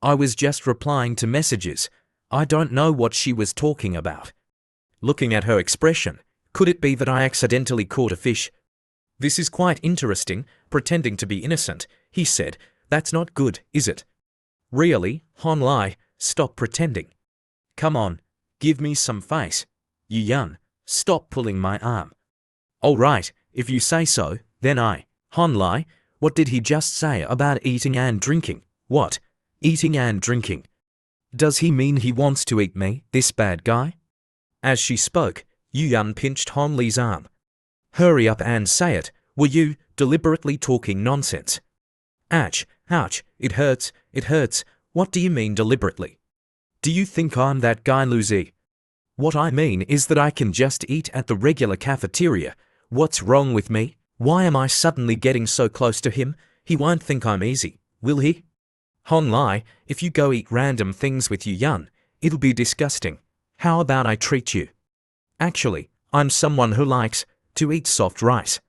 I was just replying to messages. I don't know what she was talking about. Looking at her expression, could it be that I accidentally caught a fish? This is quite interesting, pretending to be innocent, he said. That's not good, is it? Really, Honlai, stop pretending. Come on, give me some face. Yu Yan, stop pulling my arm. All right, if you say so, then Honlai, what did he just say about eating and drinking? What? Eating and drinking? Does he mean he wants to eat me, this bad guy? As she spoke, Yu Yan pinched Honlai's arm. Hurry up and say it. Were you deliberately talking nonsense? Ouch, it hurts. What do you mean deliberately? Do you think I'm that guy, Lucy? What I mean is that I can just eat at the regular cafeteria. What's wrong with me? Why am I suddenly getting so close to him? He won't think I'm easy, will he? Honlai, if you go eat random things with Yu Yan, it'll be disgusting. How about I treat you? Actually, I'm someone who likes to eat soft rice.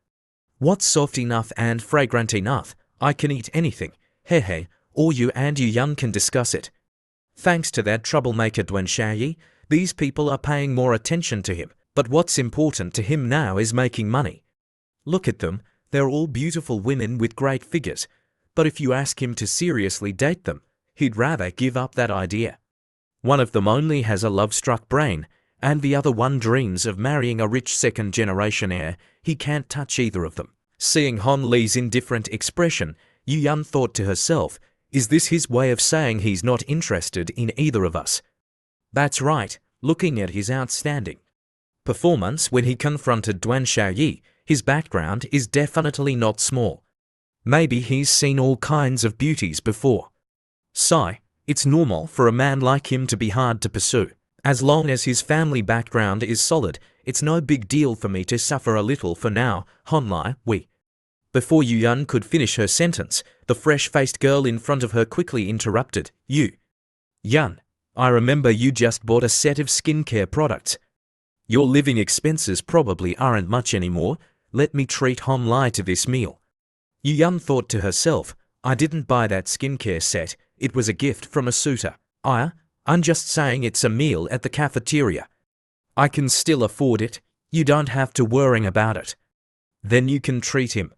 What's soft enough and fragrant enough? I can eat anything. Hey, or you and Yu Yan can discuss it. Thanks to that troublemaker Dwen Xiaoyi, these people are paying more attention to him. But what's important to him now is making money. Look at them, they're all beautiful women with great figures. But if you ask him to seriously date them, he'd rather give up that idea. One of them only has a love-struck brain, and the other one dreams of marrying a rich second-generation heir. He can't touch either of them. Seeing Honlai's indifferent expression, Yu Yan thought to herself, is this his way of saying he's not interested in either of us? That's right, looking at his outstanding performance when he confronted Dwen Xiaoyi, his background is definitely not small. Maybe he's seen all kinds of beauties before. Sigh, it's normal for a man like him to be hard to pursue. As long as his family background is solid, it's no big deal for me to suffer a little for now, Honlai, Before Yu Yun could finish her sentence, the fresh-faced girl in front of her quickly interrupted. Yun, I remember you just bought a set of skincare products. Your living expenses probably aren't much anymore. Let me treat Hon Lai to this meal. Yu Yun thought to herself, I didn't buy that skincare set, it was a gift from a suitor. I'm just saying it's a meal at the cafeteria. I can still afford it, you don't have to worry about it. Then you can treat him.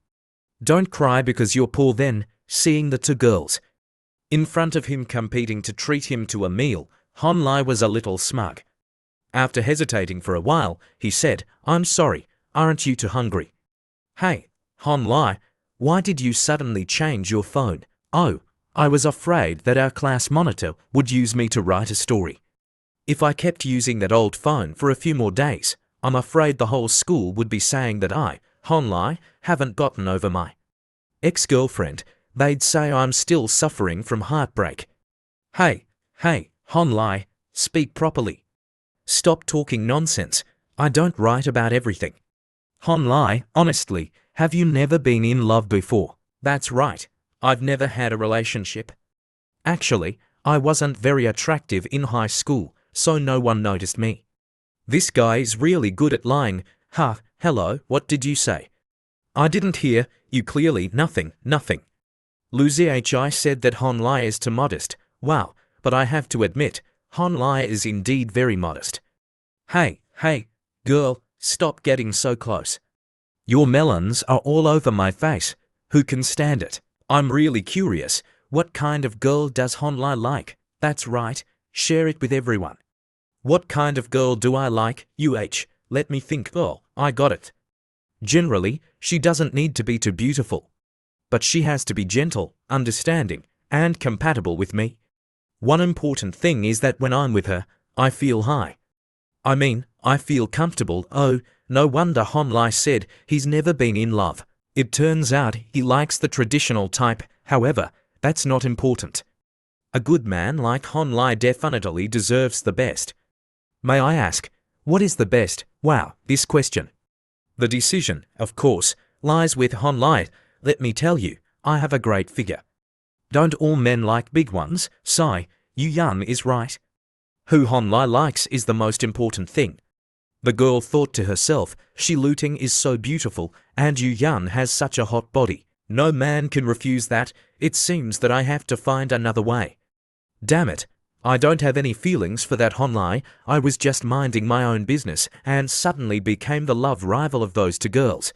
Don't cry because you're poor then, seeing the two girls in front of him competing to treat him to a meal, Hon Lai was a little smug. After hesitating for a while, he said, I'm sorry, aren't you too hungry? Hey, Hon Lai, why did you suddenly change your phone? Oh, I was afraid that our class monitor would use me to write a story. If I kept using that old phone for a few more days, I'm afraid the whole school would be saying that I, Hon Lai, haven't gotten over my ex-girlfriend. They'd say I'm still suffering from heartbreak. Hey, Hon Lai, speak properly. Stop talking nonsense. I don't write about everything. Hon Lai, honestly, have you never been in love before? That's right. I've never had a relationship. Actually, I wasn't very attractive in high school, so no one noticed me. This guy is really good at lying. Hello, what did you say? I didn't hear, you clearly nothing. Lu Zihi said that Hon Lai is too modest. Wow, but I have to admit, Hon Lai is indeed very modest. Hey, girl, stop getting so close. Your melons are all over my face. Who can stand it? I'm really curious, what kind of girl does Hon Lai like? That's right, share it with everyone. What kind of girl do I like? Let me think. Oh, I got it. Generally, she doesn't need to be too beautiful. But she has to be gentle, understanding, and compatible with me. One important thing is that when I'm with her, I feel I feel comfortable. Oh, no wonder Hon Lai said he's never been in love. It turns out he likes the traditional type, however, that's not important. A good man like Hon Lai definitely deserves the best. May I ask, what is the best? Wow, this question. The decision, of course, lies with Hon Lai. Let me tell you, I have a great figure. Don't all men like big ones? Yu Yun is right. Who Hon Lai likes is the most important thing. The girl thought to herself, Shi Luting is so beautiful and Yu Yun has such a hot body. No man can refuse that. It seems that I have to find another way. Damn it, I don't have any feelings for that Hon Lai. I was just minding my own business and suddenly became the love rival of those two girls.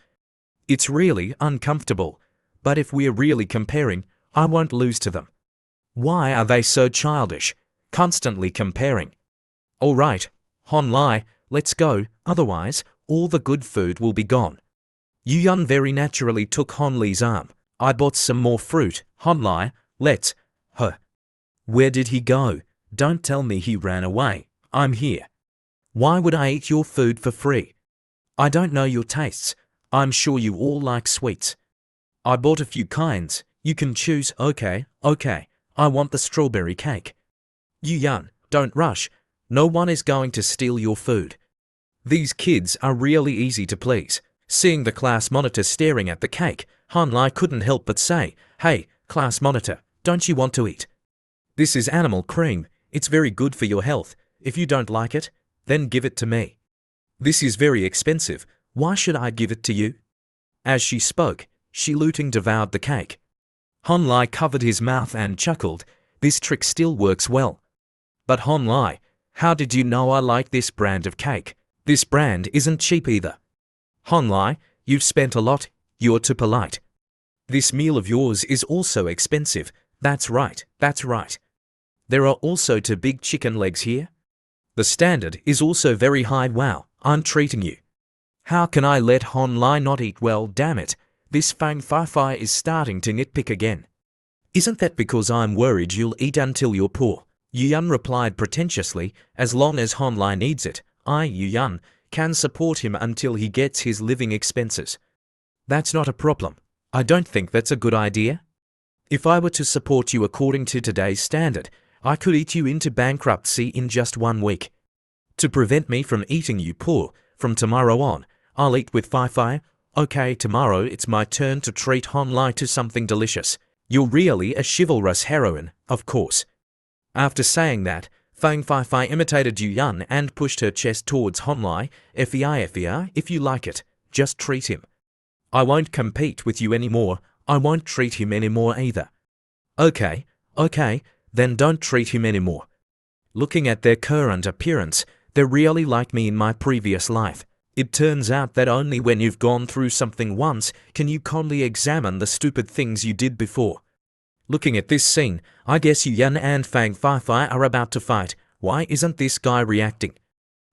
It's really uncomfortable, but if we're really comparing, I won't lose to them. Why are they so childish, constantly comparing? All right, Hon Lai, let's go, otherwise all the good food will be gone. Yu Yun very naturally took Hon Lai's arm. I bought some more fruit, Hon Lai, let's. Where did he go? Don't tell me he ran away. I'm here. Why would I eat your food for free? I don't know your tastes. I'm sure you all like sweets. I bought a few kinds. You can choose. Okay. I want the strawberry cake. Yu Yun, don't rush. No one is going to steal your food. These kids are really easy to please. Seeing the class monitor staring at the cake, Hon Lai couldn't help but say, Hey, class monitor, don't you want to eat? This is animal cream. It's very good for your health. If you don't like it, then give it to me. This is very expensive. Why should I give it to you? As she spoke, Shi Luting devoured the cake. Hon Lai covered his mouth and chuckled. This trick still works well. But Hon Lai, how did you know I like this brand of cake? This brand isn't cheap either. Hon Lai, you've spent a lot. You're too polite. This meal of yours is also expensive. That's right. There are also 2 big chicken legs here. The standard is also very high. Wow, I'm treating you. How can I let Hon Lai not eat? Well, damn it, this Fang Fai is starting to nitpick again. Isn't that because I'm worried you'll eat until you're poor? Yu Yun replied pretentiously, as long as Hon Lai needs it, I, Yu Yun, can support him until he gets his living expenses. That's not a problem. I don't think that's a good idea. If I were to support you according to today's standard, I could eat you into bankruptcy in just 1 week. To prevent me from eating you poor, from tomorrow on, I'll eat with Fai, Okay, tomorrow it's my turn to treat Han Lai to something delicious. You're really a chivalrous heroine, of course. After saying that, Fang Fei imitated Yu Yan and pushed her chest towards Han Lai. FEI, if you like it, just treat him. I won't compete with you anymore. I won't treat him anymore either. Okay, then don't treat him anymore. Looking at their current appearance, they're really like me in my previous life. It turns out that only when you've gone through something once can you calmly examine the stupid things you did before. Looking at this scene, I guess Yu Yan and Fang Fei are about to fight. Why isn't this guy reacting?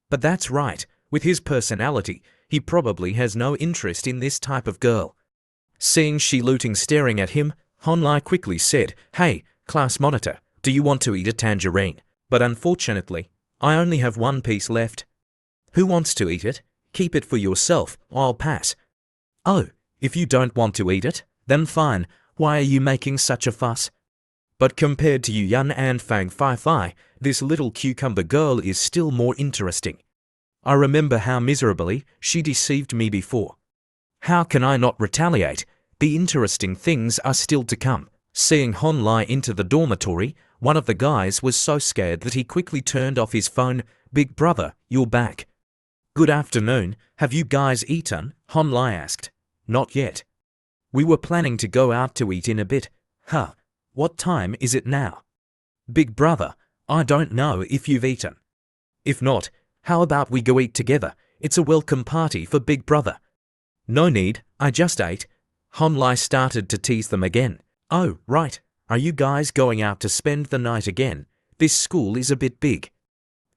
But that's right, with his personality, he probably has no interest in this type of girl. Seeing Shi Luting staring at him, Han Lai quickly said, "Hey, class monitor, do you want to eat a tangerine? But unfortunately, I only have one piece left. Who wants to eat it? Keep it for yourself, I'll pass." "Oh, if you don't want to eat it, then fine. Why are you making such a fuss?" But compared to Yu Yan and Fang Fei, this little cucumber girl is still more interesting. I remember how miserably she deceived me before. How can I not retaliate? The interesting things are still to come. Seeing Han Lai into the dormitory, one of the guys was so scared that he quickly turned off his phone. "Big brother, you're back." "Good afternoon. Have you guys eaten?" Han Lai asked. "Not yet. We were planning to go out to eat in a bit." "Huh. What time is it now?" "Big brother, I don't know if you've eaten. If not, how about we go eat together? It's a welcome party for Big brother." "No need, I just ate." Han Lai started to tease them again. "Oh, right. Are you guys going out to spend the night again? This school is a bit big.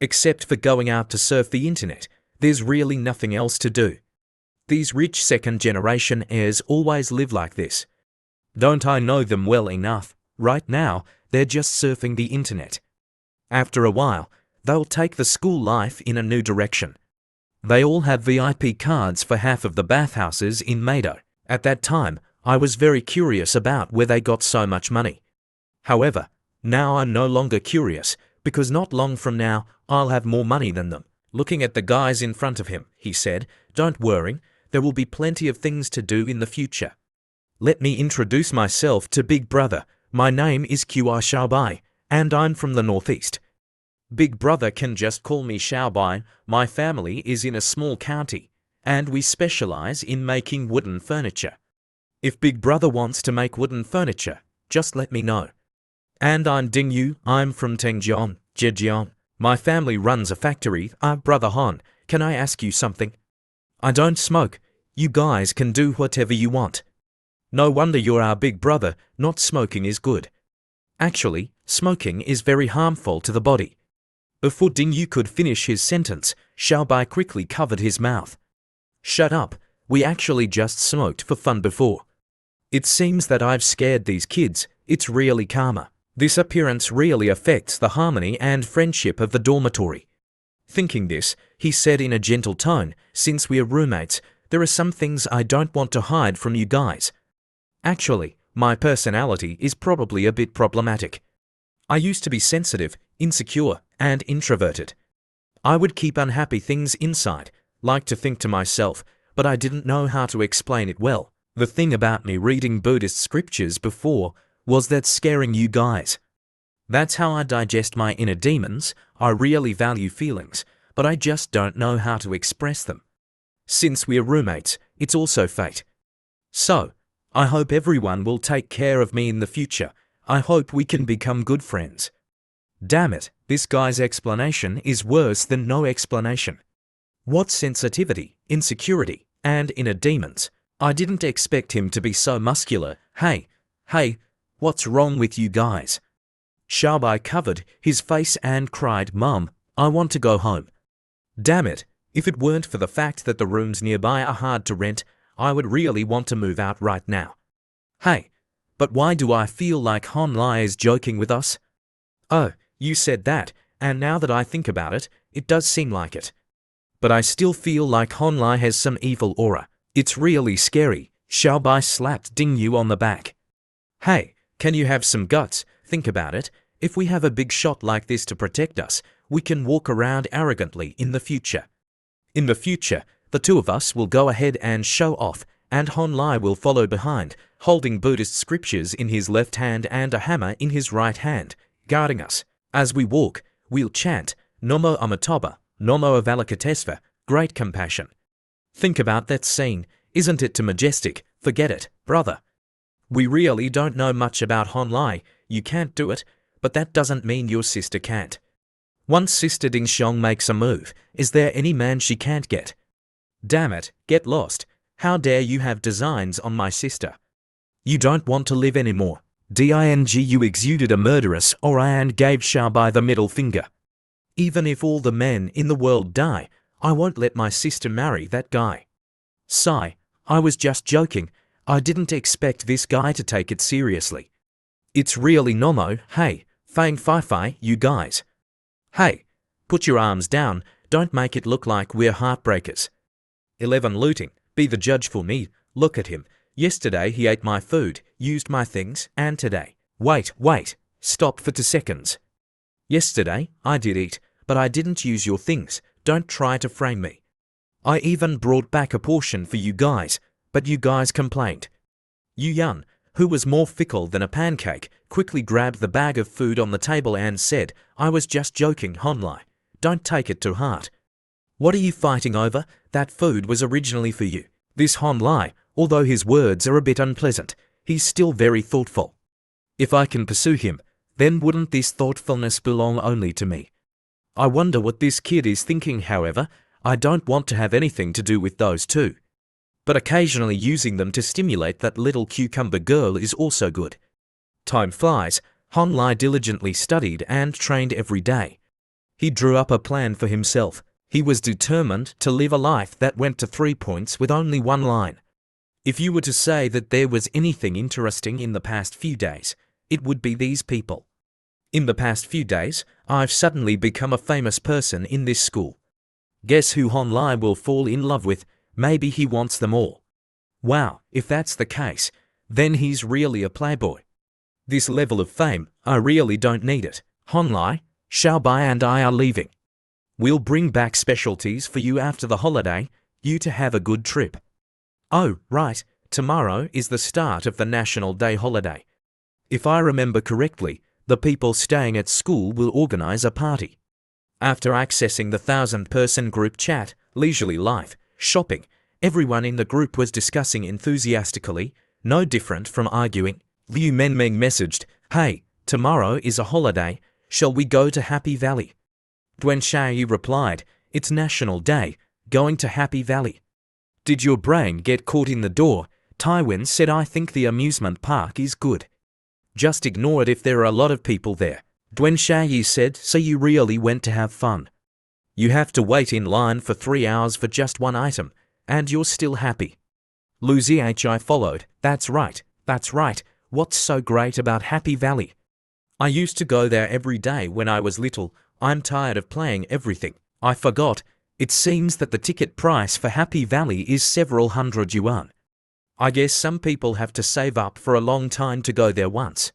Except for going out to surf the internet, there's really nothing else to do. These rich second-generation heirs always live like this. Don't I know them well enough? Right now, they're just surfing the internet. After a while, they'll take the school life in a new direction. They all have VIP cards for half of the bathhouses in Meido. At that time, I was very curious about where they got so much money. However, now I'm no longer curious, because not long from now, I'll have more money than them." Looking at the guys in front of him, he said, "Don't worry, there will be plenty of things to do in the future. Let me introduce myself to Big Brother. My name is Qi Xiaobai, and I'm from the Northeast. Big Brother can just call me Xiaobai. My family is in a small county, and we specialize in making wooden furniture. If Big Brother wants to make wooden furniture, just let me know. And I'm Ding Yu. I'm from Tengjiang, Zhejiang. My family runs a factory. Brother Han, can I ask you something? I don't smoke. You guys can do whatever you want. No wonder you're our big brother. Not smoking is good. Actually, smoking is very harmful to the body." Before Ding Yu could finish his sentence, Xiaobai quickly covered his mouth. "Shut up. We actually just smoked for fun before. It seems that I've scared these kids. It's really karma. This appearance really affects the harmony and friendship of the dormitory." Thinking this, he said in a gentle tone, "Since we're roommates, there are some things I don't want to hide from you guys. Actually, my personality is probably a bit problematic. I used to be sensitive, insecure, and introverted. I would keep unhappy things inside, like to think to myself, but I didn't know how to explain it well. The thing about me reading Buddhist scriptures before was that scaring you guys. That's how I digest my inner demons. I really value feelings, but I just don't know how to express them. Since we're roommates, it's also fate. So, I hope everyone will take care of me in the future. I hope we can become good friends." Damn it, this guy's explanation is worse than no explanation. What sensitivity, insecurity, and inner demons. I didn't expect him to be so muscular. Hey, what's wrong with you guys? Xiaobai covered his face and cried, "Mom, I want to go home." Damn it, if it weren't for the fact that the rooms nearby are hard to rent, I would really want to move out right now. Hey, but why do I feel like Han Lai is joking with us? Oh, you said that, and now that I think about it, it does seem like it. But I still feel like Han Lai has some evil aura. It's really scary. Xiaobai slapped Ding Yu on the back. Hey, can you have some guts? Think about it. If we have a big shot like this to protect us, we can walk around arrogantly in the future. In the future, the two of us will go ahead and show off and Hon Lai will follow behind, holding Buddhist scriptures in his left hand and a hammer in his right hand, guarding us. As we walk, we'll chant, Nomo Amatoba, Nomo Avalokitesva, great compassion. Think about that scene, isn't it too majestic? Forget it, brother. We really don't know much about Hon Lai, you can't do it, but that doesn't mean your sister can't. Once Sister Ding Xiong makes a move, is there any man she can't get? Damn it, get lost. How dare you have designs on my sister? You don't want to live anymore. You exuded a murderous aura and gave Xiaobai the middle finger. Even if all the men in the world die, I won't let my sister marry that guy. Sigh, I was just joking. I didn't expect this guy to take it seriously. It's really Nomo, hey, Fang Fai Fai, you guys. Hey, put your arms down, don't make it look like we're heartbreakers. 11 looting, be the judge for me, look at him. Yesterday he ate my food, used my things, and today. Wait, stop for 2 seconds. Yesterday, I did eat, but I didn't use your things, don't try to frame me. I even brought back a portion for you guys, but you guys complained. Yu Yan, who was more fickle than a pancake, quickly grabbed the bag of food on the table and said, I was just joking, Hon Lai. Don't take it to heart. What are you fighting over? That food was originally for you. This Hon Lai, although his words are a bit unpleasant, he's still very thoughtful. If I can pursue him, then wouldn't this thoughtfulness belong only to me? I wonder what this kid is thinking, however, I don't want to have anything to do with those two. But occasionally using them to stimulate that little cucumber girl is also good. Time flies, Hon Lai diligently studied and trained every day. He drew up a plan for himself. He was determined to live a life that went to 3 points with only 1 line. If you were to say that there was anything interesting in the past few days, it would be these people. In the past few days, I've suddenly become a famous person in this school. Guess who Hon Lai will fall in love with? Maybe he wants them all. Wow, if that's the case, then he's really a playboy. This level of fame, I really don't need it. Hon Lai, Xiaobai and I are leaving. We'll bring back specialties for you after the holiday, you to have a good trip. Oh, right, tomorrow is the start of the National Day holiday. If I remember correctly, the people staying at school will organize a party. After accessing the 1,000-person group chat, leisurely life, shopping, everyone in the group was discussing enthusiastically, no different from arguing. Liu Menming messaged, hey, tomorrow is a holiday, shall we go to Happy Valley? Duan Shai replied, it's National Day, going to Happy Valley. Did your brain get caught in the door? Taiwan said I think the amusement park is good. Just ignore it if there are a lot of people there. Duan Shai said, so you really went to have fun. You have to wait in line for 3 hours for just one item, and you're still happy. Lu Zhi followed, that's right, what's so great about Happy Valley? I used to go there every day when I was little, I'm tired of playing everything. I forgot, it seems that the ticket price for Happy Valley is several hundred yuan. I guess some people have to save up for a long time to go there once.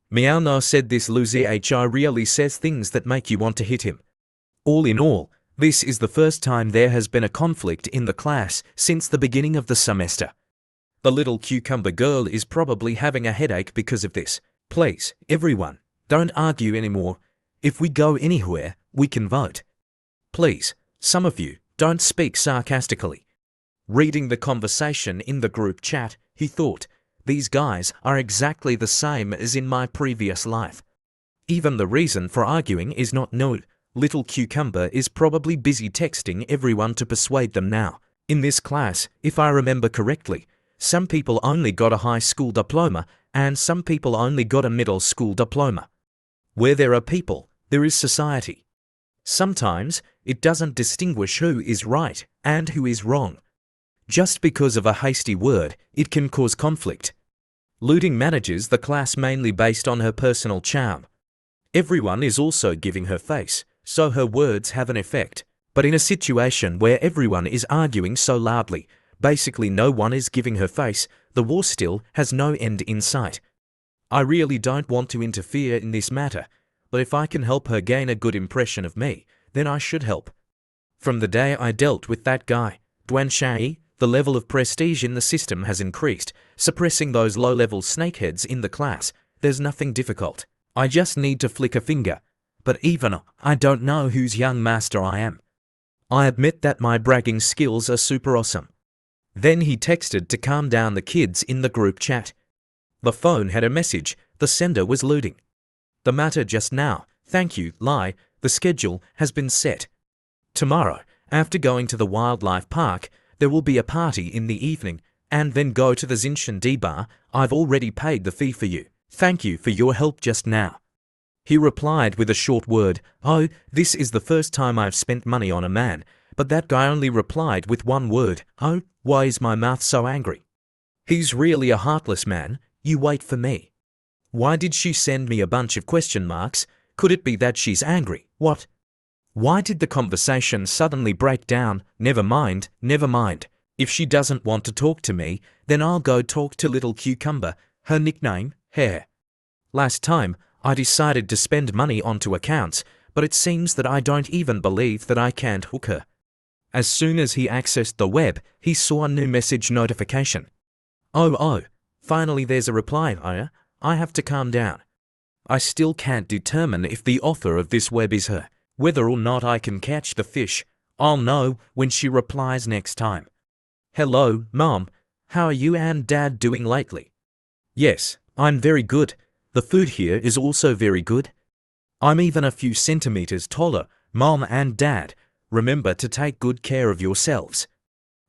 Miao No said this Lu Zhi really says things that make you want to hit him. All in all, this is the first time there has been a conflict in the class since the beginning of the semester. The little cucumber girl is probably having a headache because of this. Please, everyone, don't argue anymore. If we go anywhere, we can vote. Please, some of you, don't speak sarcastically. Reading the conversation in the group chat, he thought, these guys are exactly the same as in my previous life. Even the reason for arguing is not known. Little Cucumber is probably busy texting everyone to persuade them now. In this class, if I remember correctly, some people only got a high school diploma and some people only got a middle school diploma. Where there are people, there is society. Sometimes, it doesn't distinguish who is right and who is wrong. Just because of a hasty word, it can cause conflict. Looting manages the class mainly based on her personal charm. Everyone is also giving her face, so her words have an effect. But in a situation where everyone is arguing so loudly, basically no one is giving her face, the war still has no end in sight. I really don't want to interfere in this matter, but if I can help her gain a good impression of me, then I should help. From the day I dealt with that guy, Duan Shai, The level of prestige in the system has increased, suppressing those low-level snakeheads in the class. There's nothing difficult. I just need to flick a finger. But even I don't know whose young master I am. I admit that my bragging skills are super awesome. Then he texted to calm down the kids in the group chat. The phone had a message. The sender was looting. The matter just now. Thank you, Lai. The schedule has been set. Tomorrow, after going to the wildlife park, there will be a party in the evening, and then go to the Zinshan D bar. I've already paid the fee for you. Thank you for your help just now. He replied with a short word. Oh, this is the first time I've spent money on a man, but that guy only replied with one word. Oh, why is my mouth so angry? He's really a heartless man. You wait for me. Why did she send me a bunch of question marks? Could it be that she's angry? What? Why did the conversation suddenly break down? Never mind, never mind. If she doesn't want to talk to me, then I'll go talk to Little Cucumber. Her nickname, Hair. Last time, I decided to spend money onto accounts, but it seems that I don't even believe that I can't hook her. As soon as he accessed the web, he saw a new message notification. Oh, finally there's a reply. I have to calm down. I still can't determine if the author of this web is her. Whether or not I can catch the fish, I'll know when she replies next time. Hello, Mom. How are you and Dad doing lately? Yes, I'm very good. The food here is also very good. I'm even a few centimeters taller. Mom and Dad, remember to take good care of yourselves.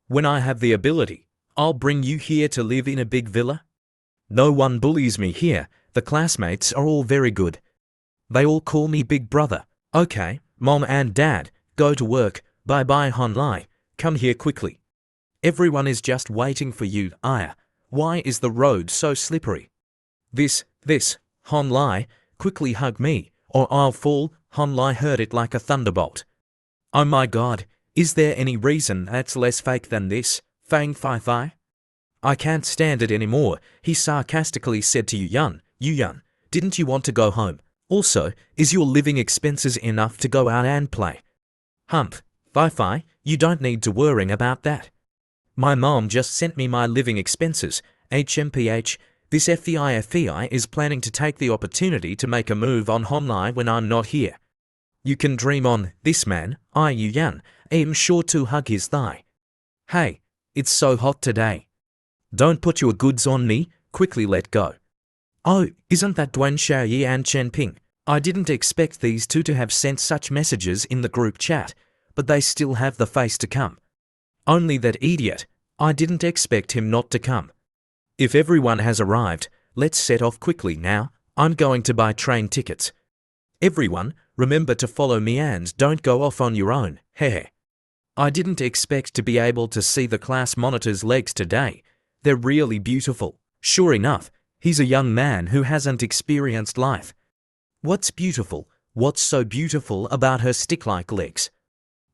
When I have the ability, I'll bring you here to live in a big villa. No one bullies me here. The classmates are all very good. They all call me Big Brother. Okay, Mom and Dad, go to work. Bye-bye, Hon Lai. Come here quickly. Everyone is just waiting for you. Aya, why is the road so slippery? This, Hon Lai, quickly hug me, or I'll fall. Hon Lai heard it like a thunderbolt. Oh my God, is there any reason that's less fake than this? Fang Fai Fai? I can't stand it anymore, he sarcastically said to Yu Yun, didn't you want to go home? Also, is your living expenses enough to go out and play? Humph, Fi, you don't need to worry about that. My mom just sent me my living expenses, HMPH. This FEI is planning to take the opportunity to make a move on Hon Lai when I'm not here. You can dream on, this man, Yu Yan, am sure to hug his thigh. Hey, it's so hot today. Don't put your goods on me, quickly let go. Oh, isn't that Duan Xiaoyi and Chen Ping? I didn't expect these two to have sent such messages in the group chat, but they still have the face to come. Only that idiot, I didn't expect him not to come. If everyone has arrived, let's set off quickly now. I'm going to buy train tickets. Everyone, remember to follow me and don't go off on your own. Heh. I didn't expect to be able to see the class monitor's legs today. They're really beautiful. Sure enough, he's a young man who hasn't experienced life. What's beautiful? What's so beautiful about her stick-like legs?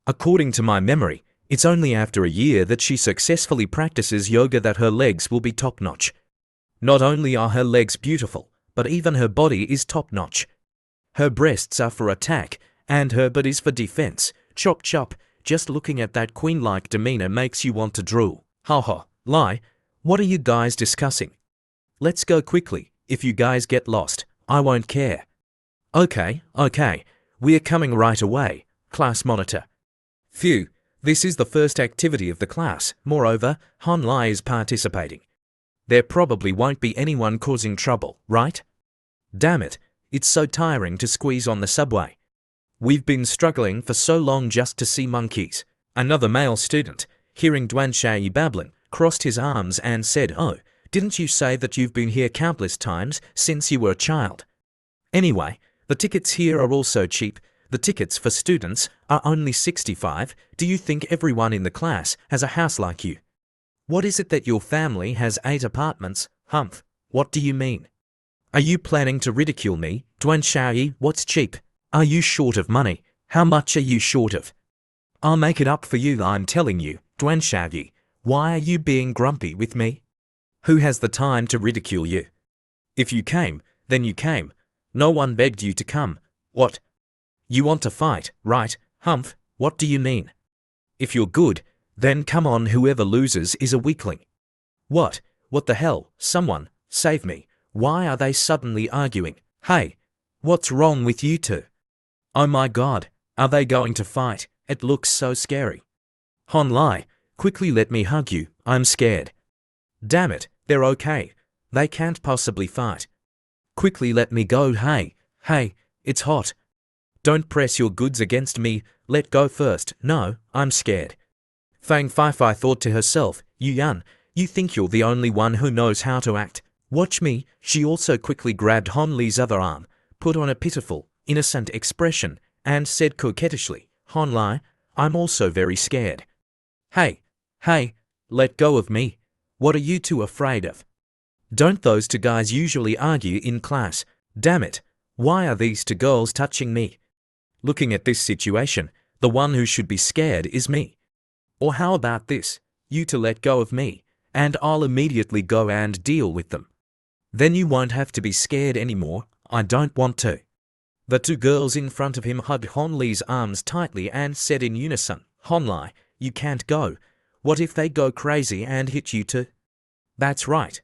According to my memory, it's only after a year that she successfully practices yoga that her legs will be top-notch. Not only are her legs beautiful, but even her body is top-notch. Her breasts are for attack, and her butt is for defense. Chop chop, just looking at that queen-like demeanor makes you want to drool. Ha ha, Lai, what are you guys discussing? Let's go quickly. If you guys get lost, I won't care. Okay, we're coming right away, class monitor. Phew, this is the first activity of the class. Moreover, Hon Lai is participating. There probably won't be anyone causing trouble, right? Damn it, it's so tiring to squeeze on the subway. We've been struggling for so long just to see monkeys. Another male student, hearing Duan Xiaoyi babbling, crossed his arms and said, oh, didn't you say that you've been here countless times since you were a child? Anyway, the tickets here are also cheap. The tickets for students are only 65. Do you think everyone in the class has a house like you? What is it that your family has 8 apartments? Humph, what do you mean? Are you planning to ridicule me? Duan Xiaoyi, what's cheap? Are you short of money? How much are you short of? I'll make it up for you, I'm telling you. Duan Xiaoyi, why are you being grumpy with me? Who has the time to ridicule you? If you came, then you came. No one begged you to come. What? You want to fight, right? Humph, what do you mean? If you're good, Then come on, whoever loses is a weakling. What? What the hell? Someone, save me. Why are they suddenly arguing? Hey, what's wrong with you two? Oh my god, are they going to fight? It looks so scary. Hon Lai, quickly let me hug you, I'm scared. Damn it, they're okay. They can't possibly fight. Quickly let me go, hey, it's hot. Don't press your goods against me, let go first, no, I'm scared. Fang Fai thought to herself, Yu Yan, you think you're the only one who knows how to act. Watch me. She also quickly grabbed Hon Li's other arm, put on a pitiful, innocent expression, and said coquettishly, Hon Li, I'm also very scared. Hey, let go of me. What are you two afraid of? Don't those two guys usually argue in class? Damn it, why are these two girls touching me? Looking at this situation, the one who should be scared is me. Or how about this, you two let go of me, and I'll immediately go and deal with them. Then you won't have to be scared anymore, I don't want to. The two girls in front of him hugged Hon Li's arms tightly and said in unison, Hon Li, you can't go. What if they go crazy and hit you too? That's right.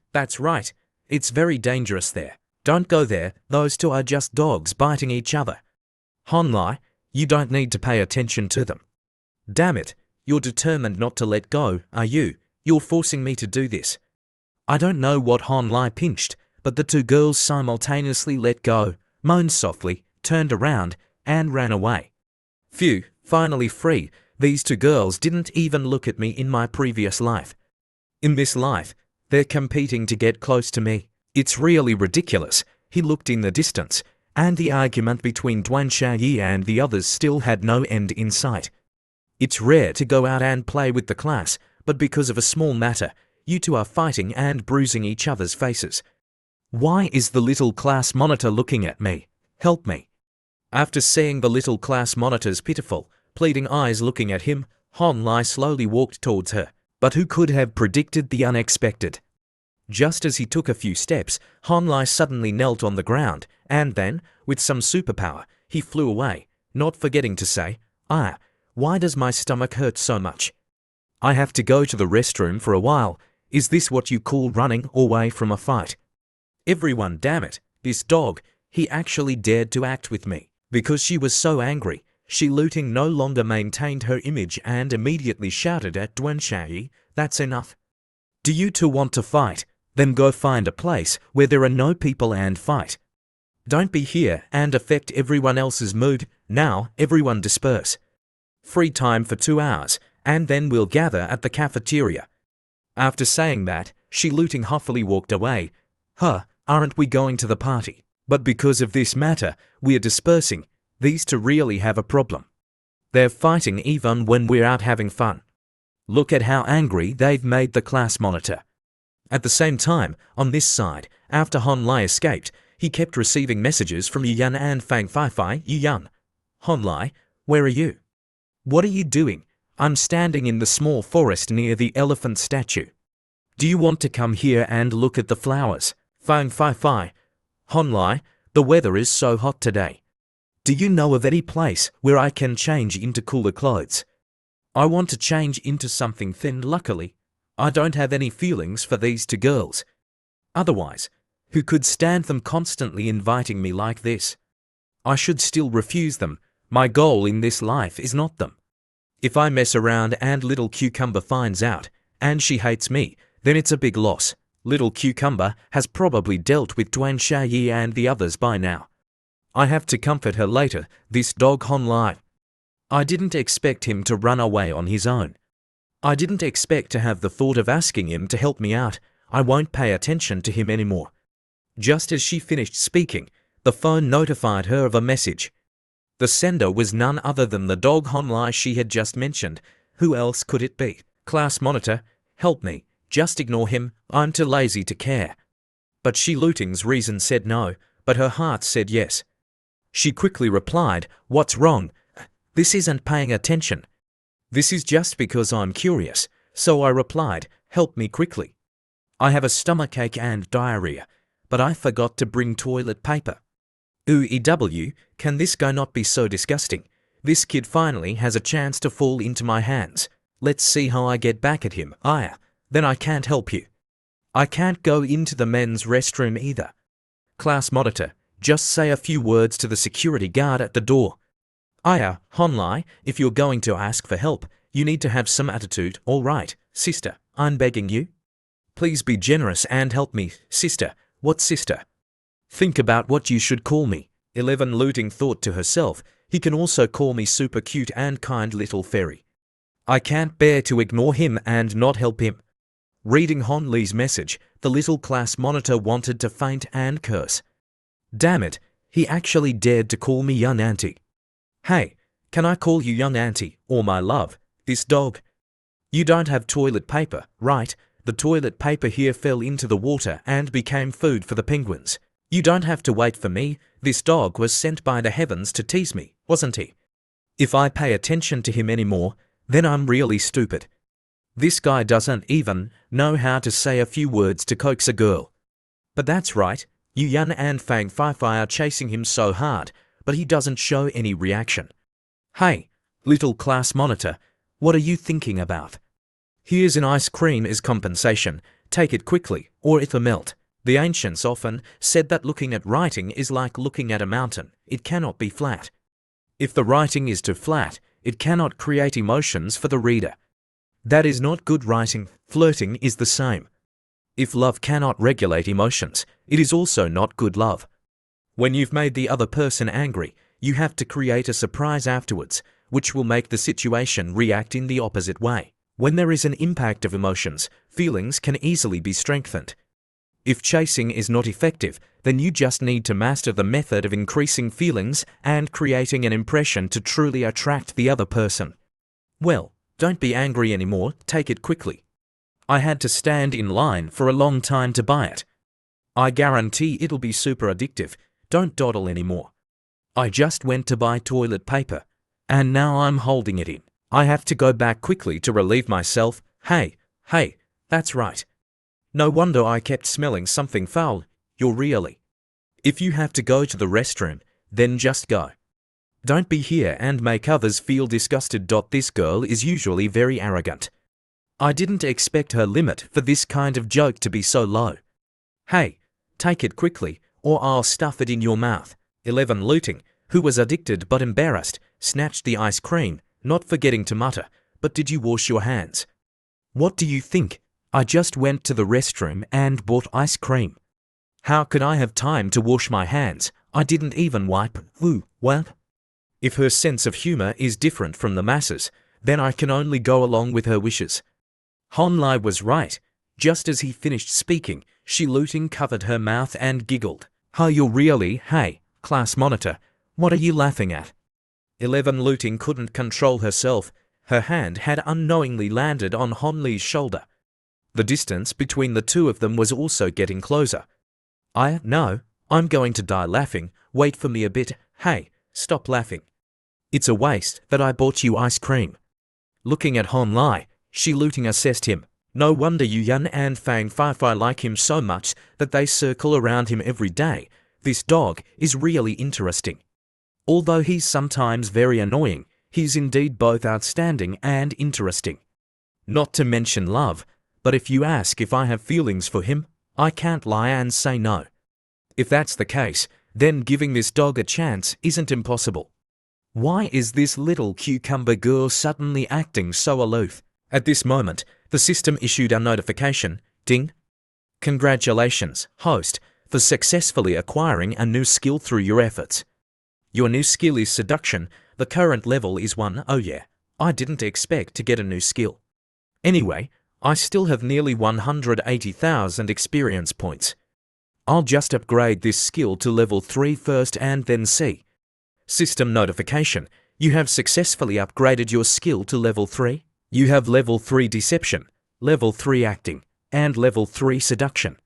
It's very dangerous there. Don't go there, those two are just dogs biting each other. Hon Li, you don't need to pay attention to them. Damn it, you're determined not to let go, are you? You're forcing me to do this. I don't know what Hon Li pinched, but the two girls simultaneously let go, moaned softly, turned around, and ran away. Phew, finally free. These two girls didn't even look at me in my previous life. In this life, they're competing to get close to me. It's really ridiculous. He looked in the distance, and the argument between Duan Xiaoyi and the others still had no end in sight. It's rare to go out and play with the class, but because of a small matter, you two are fighting and bruising each other's faces. Why is the little class monitor looking at me? Help me. After seeing the little class monitor's pitiful, pleading eyes looking at him, Hon Li slowly walked towards her. But who could have predicted the unexpected? Just as he took a few steps, Hon Li suddenly knelt on the ground, and then, with some superpower, he flew away, not forgetting to say, why does my stomach hurt so much? I have to go to the restroom for a while. Is this what you call running away from a fight? Everyone, damn it, this dog, he actually dared to act with me. Because she was so angry, Shi Luting no longer maintained her image and immediately shouted at Duan Xiaoyi, that's enough. Do you two want to fight? Then go find a place where there are no people and fight. Don't be here and affect everyone else's mood. Now, everyone disperse. Free time for 2 hours, and then we'll gather at the cafeteria. After saying that, Shi Luting huffily walked away. Aren't we going to the party? But because of this matter, we are dispersing. These two really have a problem. They're fighting even when we're out having fun. Look at how angry they've made the class monitor. At the same time, on this side, after Hon Li escaped, he kept receiving messages from Yu Yan and Fang Fai. Yu Yan, Hon Li, where are you? What are you doing? I'm standing in the small forest near the elephant statue. Do you want to come here and look at the flowers? Fang Fai, Hon Li, the weather is so hot today. Do you know of any place where I can change into cooler clothes? I want to change into something thin. Luckily, I don't have any feelings for these two girls. Otherwise, who could stand them constantly inviting me like this? I should still refuse them. My goal in this life is not them. If I mess around and Little Cucumber finds out, and she hates me, then it's a big loss. Little Cucumber has probably dealt with Duan Xiaoyi and the others by now. I have to comfort her later, this dog Hon Li. I didn't expect him to run away on his own. I didn't expect to have the thought of asking him to help me out. I won't pay attention to him anymore. Just as she finished speaking, the phone notified her of a message. The sender was none other than the dog Hon Li she had just mentioned. Who else could it be? Class monitor, help me. Just ignore him. I'm too lazy to care. But Shi Luting's reason said no, but her heart said yes. She quickly replied, what's wrong? This isn't paying attention. This is just because I'm curious. So I replied, help me quickly. I have a stomachache and diarrhea, but I forgot to bring toilet paper. Can this guy not be so disgusting? This kid finally has a chance to fall into my hands. Let's see how I get back at him. Then I can't help you. I can't go into the men's restroom either. Class monitor, just say a few words to the security guard at the door. Honlai, if you're going to ask for help, you need to have some attitude. All right, sister, I'm begging you. Please be generous and help me, sister. What sister? Think about what you should call me. 11 Looting thought to herself, he can also call me super cute and kind little fairy. I can't bear to ignore him and not help him. Reading Hon Lee's message, the little class monitor wanted to faint and curse. Damn it, he actually dared to call me young auntie. Hey, can I call you young auntie, or my love, this dog? You don't have toilet paper, right? The toilet paper here fell into the water and became food for the penguins. You don't have to wait for me. This dog was sent by the heavens to tease me, wasn't he? If I pay attention to him anymore, then I'm really stupid. This guy doesn't even know how to say a few words to coax a girl. But that's right, Yu Yan and Fang Fei are chasing him so hard, but he doesn't show any reaction. Hey, little class monitor, what are you thinking about? Here's an ice cream as compensation. Take it quickly, or it'll melt. The ancients often said that looking at writing is like looking at a mountain. It cannot be flat. If the writing is too flat, it cannot create emotions for the reader. That is not good writing. Flirting is the same. If love cannot regulate emotions, it is also not good love. When you've made the other person angry, you have to create a surprise afterwards, which will make the situation react in the opposite way. When there is an impact of emotions, feelings can easily be strengthened. If chasing is not effective, then you just need to master the method of increasing feelings and creating an impression to truly attract the other person. Well, don't be angry anymore, take it quickly. I had to stand in line for a long time to buy it. I guarantee it'll be super addictive. Don't dawdle anymore. I just went to buy toilet paper, and now I'm holding it in. I have to go back quickly to relieve myself. Hey, that's right. No wonder I kept smelling something foul. You're really. If you have to go to the restroom, then just go. Don't be here and make others feel disgusted. This girl is usually very arrogant. I didn't expect her limit for this kind of joke to be so low. Hey, take it quickly, or I'll stuff it in your mouth. 11 Looting, who was addicted but embarrassed, snatched the ice cream, not forgetting to mutter, but did you wash your hands? What do you think? I just went to the restroom and bought ice cream. How could I have time to wash my hands? I didn't even wipe. What? If her sense of humor is different from the masses, then I can only go along with her wishes. Hon Lai was right. Just as he finished speaking, Shi Looting covered her mouth and giggled. You're really, hey, class monitor, what are you laughing at? 11 Looting couldn't control herself. Her hand had unknowingly landed on Hon Li's shoulder. The distance between the two of them was also getting closer. No, I'm going to die laughing. Wait for me a bit. Hey, stop laughing. It's a waste that I bought you ice cream. Looking at Hon Lai, Shi Looting assessed him. No wonder Yu Yan and Fang Fei like him so much that they circle around him every day. This dog is really interesting. Although he's sometimes very annoying, he's indeed both outstanding and interesting. Not to mention love, but if you ask if I have feelings for him, I can't lie and say no. If that's the case, then giving this dog a chance isn't impossible. Why is this little cucumber girl suddenly acting so aloof? At this moment, the system issued a notification. Ding! Congratulations, host, for successfully acquiring a new skill through your efforts. Your new skill is seduction. The current level is 1. Oh yeah, I didn't expect to get a new skill. Anyway, I still have nearly 180,000 experience points. I'll just upgrade this skill to level 3 first and then see. System notification. You have successfully upgraded your skill to level 3. You have level 3 deception, level 3 acting, and level 3 seduction.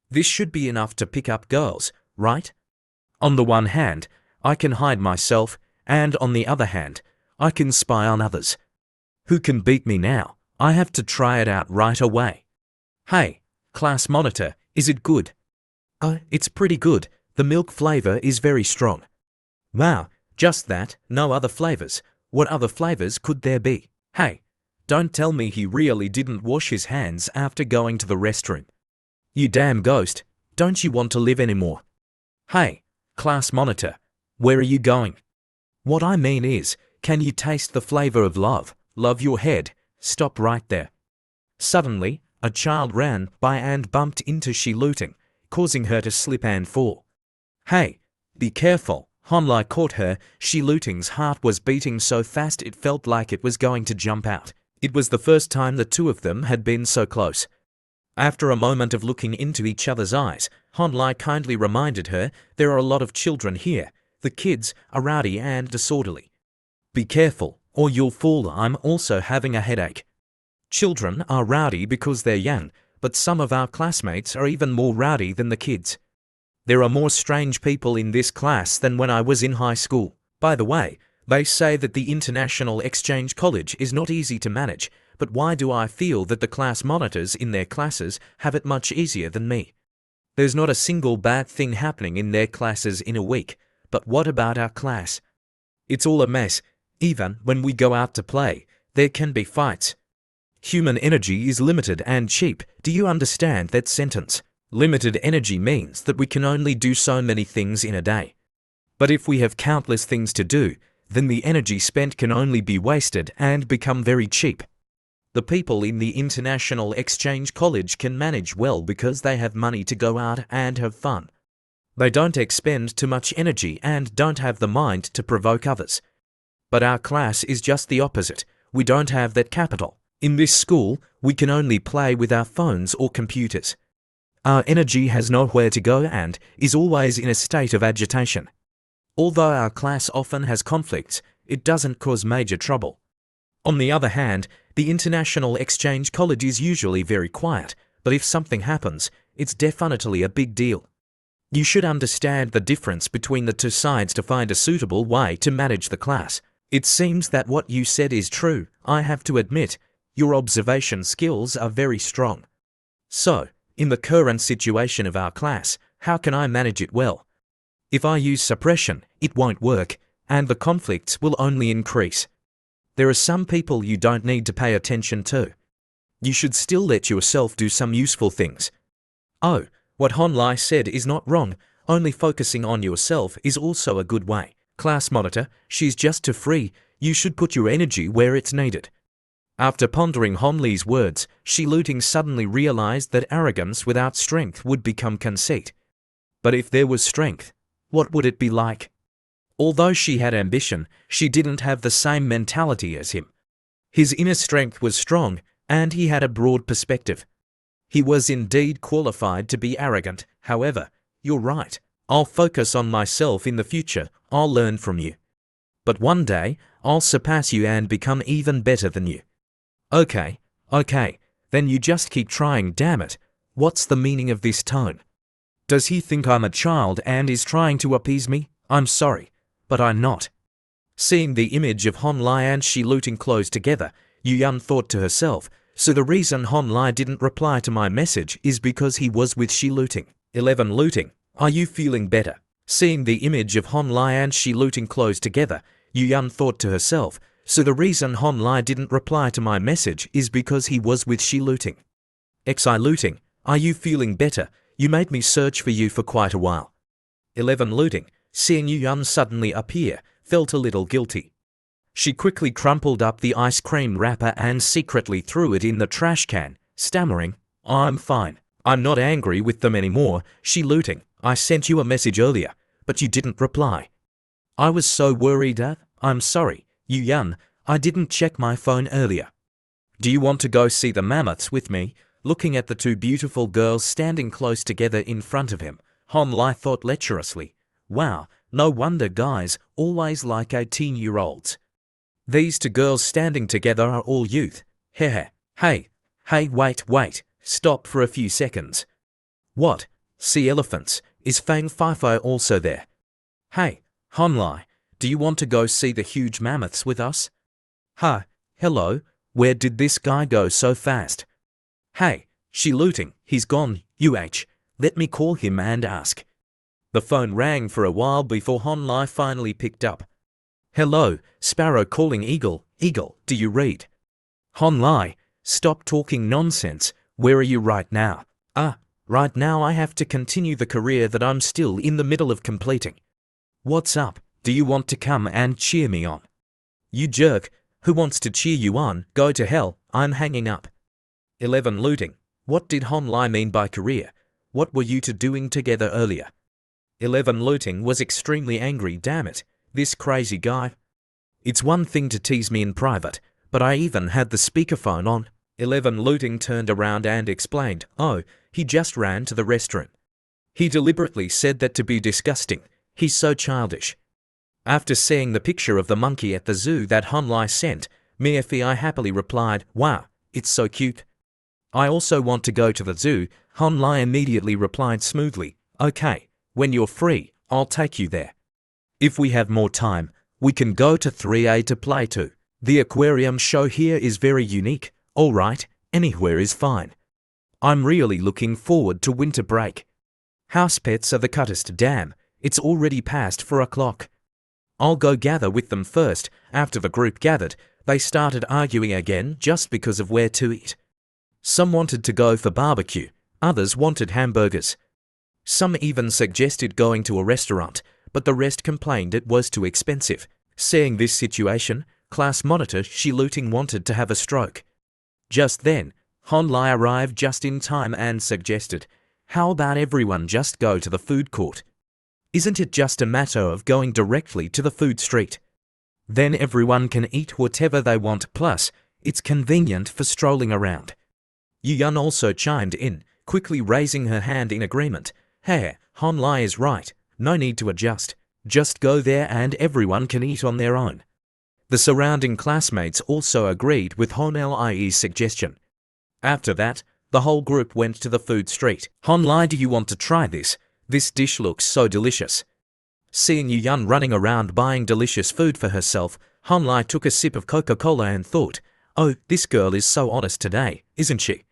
This should be enough to pick up girls, right? On the one hand, I can hide myself, and on the other hand, I can spy on others. Who can beat me now? I have to try it out right away. Hey, class monitor, is it good? It's pretty good. The milk flavor is very strong. Wow, just that, no other flavors. What other flavors could there be? Hey, Don't tell me he really didn't wash his hands after going to the restroom. You damn ghost, don't you want to live anymore? Hey, class monitor, where are you going? What I mean is, can you taste the flavor of love? Love your head, stop right there. Suddenly, a child ran by and bumped into Shi-Luting, causing her to slip and fall. Hey, be careful, Honlai caught her. Shi-Luting's heart was beating so fast it felt like it was going to jump out. It was the first time the two of them had been so close. After a moment of looking into each other's eyes, Honlai kindly reminded her, there are a lot of children here. The kids are rowdy and disorderly. Be careful, or you'll fall. I'm also having a headache. Children are rowdy because they're young, but some of our classmates are even more rowdy than the kids. There are more strange people in this class than when I was in high school. By the way, they say that the International Exchange College is not easy to manage, but why do I feel that the class monitors in their classes have it much easier than me? There's not a single bad thing happening in their classes in a week, but what about our class? It's all a mess. Even when we go out to play, there can be fights. Human energy is limited and cheap. Do you understand that sentence? Limited energy means that we can only do so many things in a day. But if we have countless things to do, then the energy spent can only be wasted and become very cheap. The people in the International Exchange College can manage well because they have money to go out and have fun. They don't expend too much energy and don't have the mind to provoke others. But our class is just the opposite. We don't have that capital. In this school, we can only play with our phones or computers. Our energy has nowhere to go and is always in a state of agitation. Although our class often has conflicts, it doesn't cause major trouble. On the other hand, the International Exchange College is usually very quiet, but if something happens, it's definitely a big deal. You should understand the difference between the two sides to find a suitable way to manage the class. It seems that what you said is true. I have to admit, your observation skills are very strong. So, in the current situation of our class, how can I manage it well? If I use suppression, it won't work, and the conflicts will only increase. There are some people you don't need to pay attention to. You should still let yourself do some useful things. Oh, what Honlai said is not wrong. Only focusing on yourself is also a good way. Class monitor, she's just too free. You should put your energy where it's needed. After pondering Honlai's words, Shi-Luting suddenly realized that arrogance without strength would become conceit. But if there was strength, what would it be like? Although she had ambition, she didn't have the same mentality as him. His inner strength was strong, and he had a broad perspective. He was indeed qualified to be arrogant. However, you're right. I'll focus on myself in the future. I'll learn from you. But one day, I'll surpass you and become even better than you. Okay, then you just keep trying, damn it. What's the meaning of this tone? Does he think I'm a child and is trying to appease me? I'm sorry, but I'm not. Seeing the image of Honlai and Shi-Luting close together, Yu-Yun thought to herself, so the reason Honlai didn't reply to my message is because he was with Shi-Luting. 11 Luting, are you feeling better? Seeing the image of Honlai and Shi-Luting close together, Yu-Yun thought to herself, so the reason Honlai didn't reply to my message is because he was with Shi-Luting. Xi Luting, are you feeling better? You made me search for you for quite a while. 11 Luting, seeing Yu-Yun suddenly appear, felt a little guilty. She quickly crumpled up the ice cream wrapper and secretly threw it in the trash can, stammering, I'm fine. I'm not angry with them anymore. Shi-Luting, I sent you a message earlier, but you didn't reply. I was so worried. I'm sorry, Yu-Yun, I didn't check my phone earlier. Do you want to go see the mammoths with me? Looking at the two beautiful girls standing close together in front of him, Honlai thought lecherously, wow, no wonder guys always like 18-year-olds. These two girls standing together are all youth. Hey, wait, stop for a few seconds. What? Sea elephants, is Fang Fifo also there? Hey, Honlai, do you want to go see the huge mammoths with us? Hello, where did this guy go so fast? Hey, Shi-Luting, he's gone, let me call him and ask. The phone rang for a while before Honlai finally picked up. Hello, Sparrow calling Eagle, do you read? Han Lai, stop talking nonsense. Where are you right now? Right now I have to continue the career that I'm still in the middle of completing. What's up? Do you want to come and cheer me on? You jerk. Who wants to cheer you on? Go to hell. I'm hanging up. 11. Looting. What did Han Lai mean by career? What were you two doing together earlier? 11. Looting was extremely angry. Damn it. This crazy guy. It's one thing to tease me in private, but I even had the speakerphone on. 11. Looting turned around and explained, oh, he just ran to the restroom. He deliberately said that to be disgusting. He's so childish. After seeing the picture of the monkey at the zoo that Han Lai sent, I happily replied, wow, it's so cute. I also want to go to the zoo. Han Lai immediately replied smoothly, okay, when you're free, I'll take you there. If we have more time, we can go to 3A to play too. The aquarium show here is very unique. Alright, anywhere is fine. I'm really looking forward to winter break. House pets are the cuttest. Damn, it's already past 4 o'clock. I'll go gather with them first. After the group gathered, they started arguing again just because of where to eat. Some wanted to go for barbecue, others wanted hamburgers. Some even suggested going to a restaurant, but the rest complained it was too expensive. Seeing this situation, class monitor Shi Looting wanted to have a stroke. Just then, Han Lai arrived just in time and suggested, how about everyone just go to the food court? Isn't it just a matter of going directly to the food street? Then everyone can eat whatever they want, plus, it's convenient for strolling around. Yu Yun also chimed in, quickly raising her hand in agreement. Hey, Han Lai is right, no need to adjust. Just go there and everyone can eat on their own. The surrounding classmates also agreed with Han Lai's suggestion. After that, the whole group went to the food street. Han Lai, do you want to try this? This dish looks so delicious. Seeing Yu Yun running around buying delicious food for herself, Han Lai took a sip of Coca-Cola and thought, oh, this girl is so honest today, isn't she?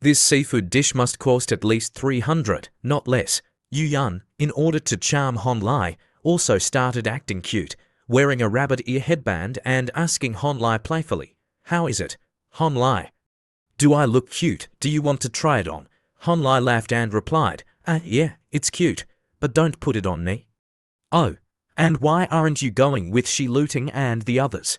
This seafood dish must cost at least 300, not less. Yu Yun, in order to charm Han Lai, also started acting cute, wearing a rabbit ear headband and asking Han Lai playfully, how is it, Han Lai? Do I look cute? Do you want to try it on? Han Lai laughed and replied, yeah, it's cute, but don't put it on me. Oh, and why aren't you going with Shi Looting and the others?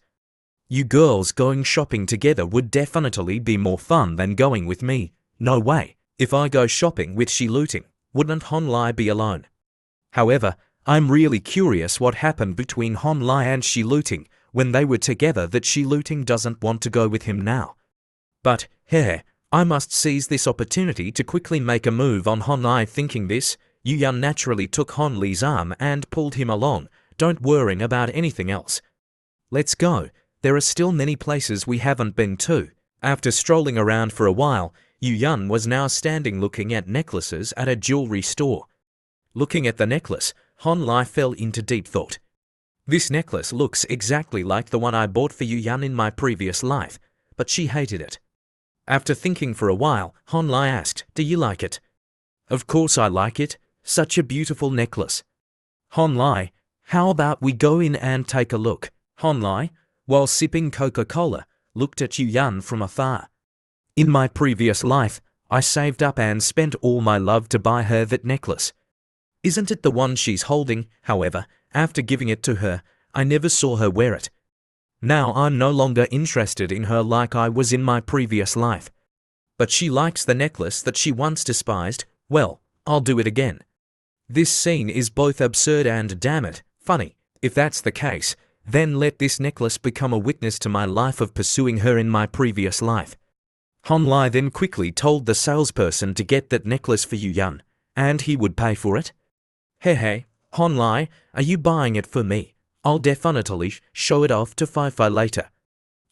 You girls going shopping together would definitely be more fun than going with me. No way. If I go shopping with Shi Looting, wouldn't Han Lai be alone? However, I'm really curious what happened between Han Lai and Shi Looting when they were together that Shi Looting doesn't want to go with him now. But, hey, I must seize this opportunity to quickly make a move on Han Lai. Thinking this, Yu Yun naturally took Han Li's arm and pulled him along. Don't worry about anything else. Let's go. There are still many places we haven't been to. After strolling around for a while, Yu Yun was now standing looking at necklaces at a jewelry store. Looking at the necklace, Han Lai fell into deep thought. This necklace looks exactly like the one I bought for Yu Yun in my previous life, but she hated it. After thinking for a while, Han Lai asked, do you like it? Of course I like it. Such a beautiful necklace. Han Lai, how about we go in and take a look? Han Lai, while sipping Coca-Cola, looked at Yu Yun from afar. In my previous life, I saved up and spent all my love to buy her that necklace. Isn't it the one she's holding? However, after giving it to her, I never saw her wear it. Now I'm no longer interested in her like I was in my previous life. But she likes the necklace that she once despised. Well, I'll do it again. This scene is both absurd and, damn it, funny. If that's the case, then let this necklace become a witness to my life of pursuing her in my previous life. Han Lai then quickly told the salesperson to get that necklace for Yu Yun, and he would pay for it. Hey, Han Lai, are you buying it for me? I'll definitely show it off to Fi later.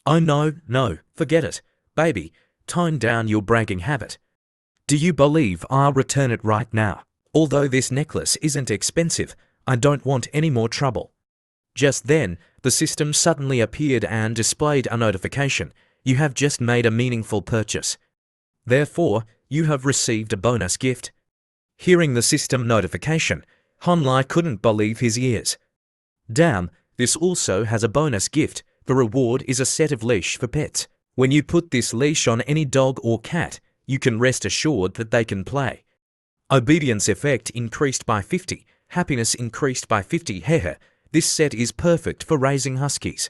Oh no, forget it. Baby, tone down your bragging habit. Do you believe I'll return it right now? Although this necklace isn't expensive, I don't want any more trouble. Just then, the system suddenly appeared and displayed a notification. You have just made a meaningful purchase. Therefore, you have received a bonus gift. Hearing the system notification, Han Lai couldn't believe his ears. Damn, this also has a bonus gift. The reward is a set of leash for pets. When you put this leash on any dog or cat, you can rest assured that they can play. Obedience effect increased by 50, happiness increased by 50. Hehe, this set is perfect for raising huskies.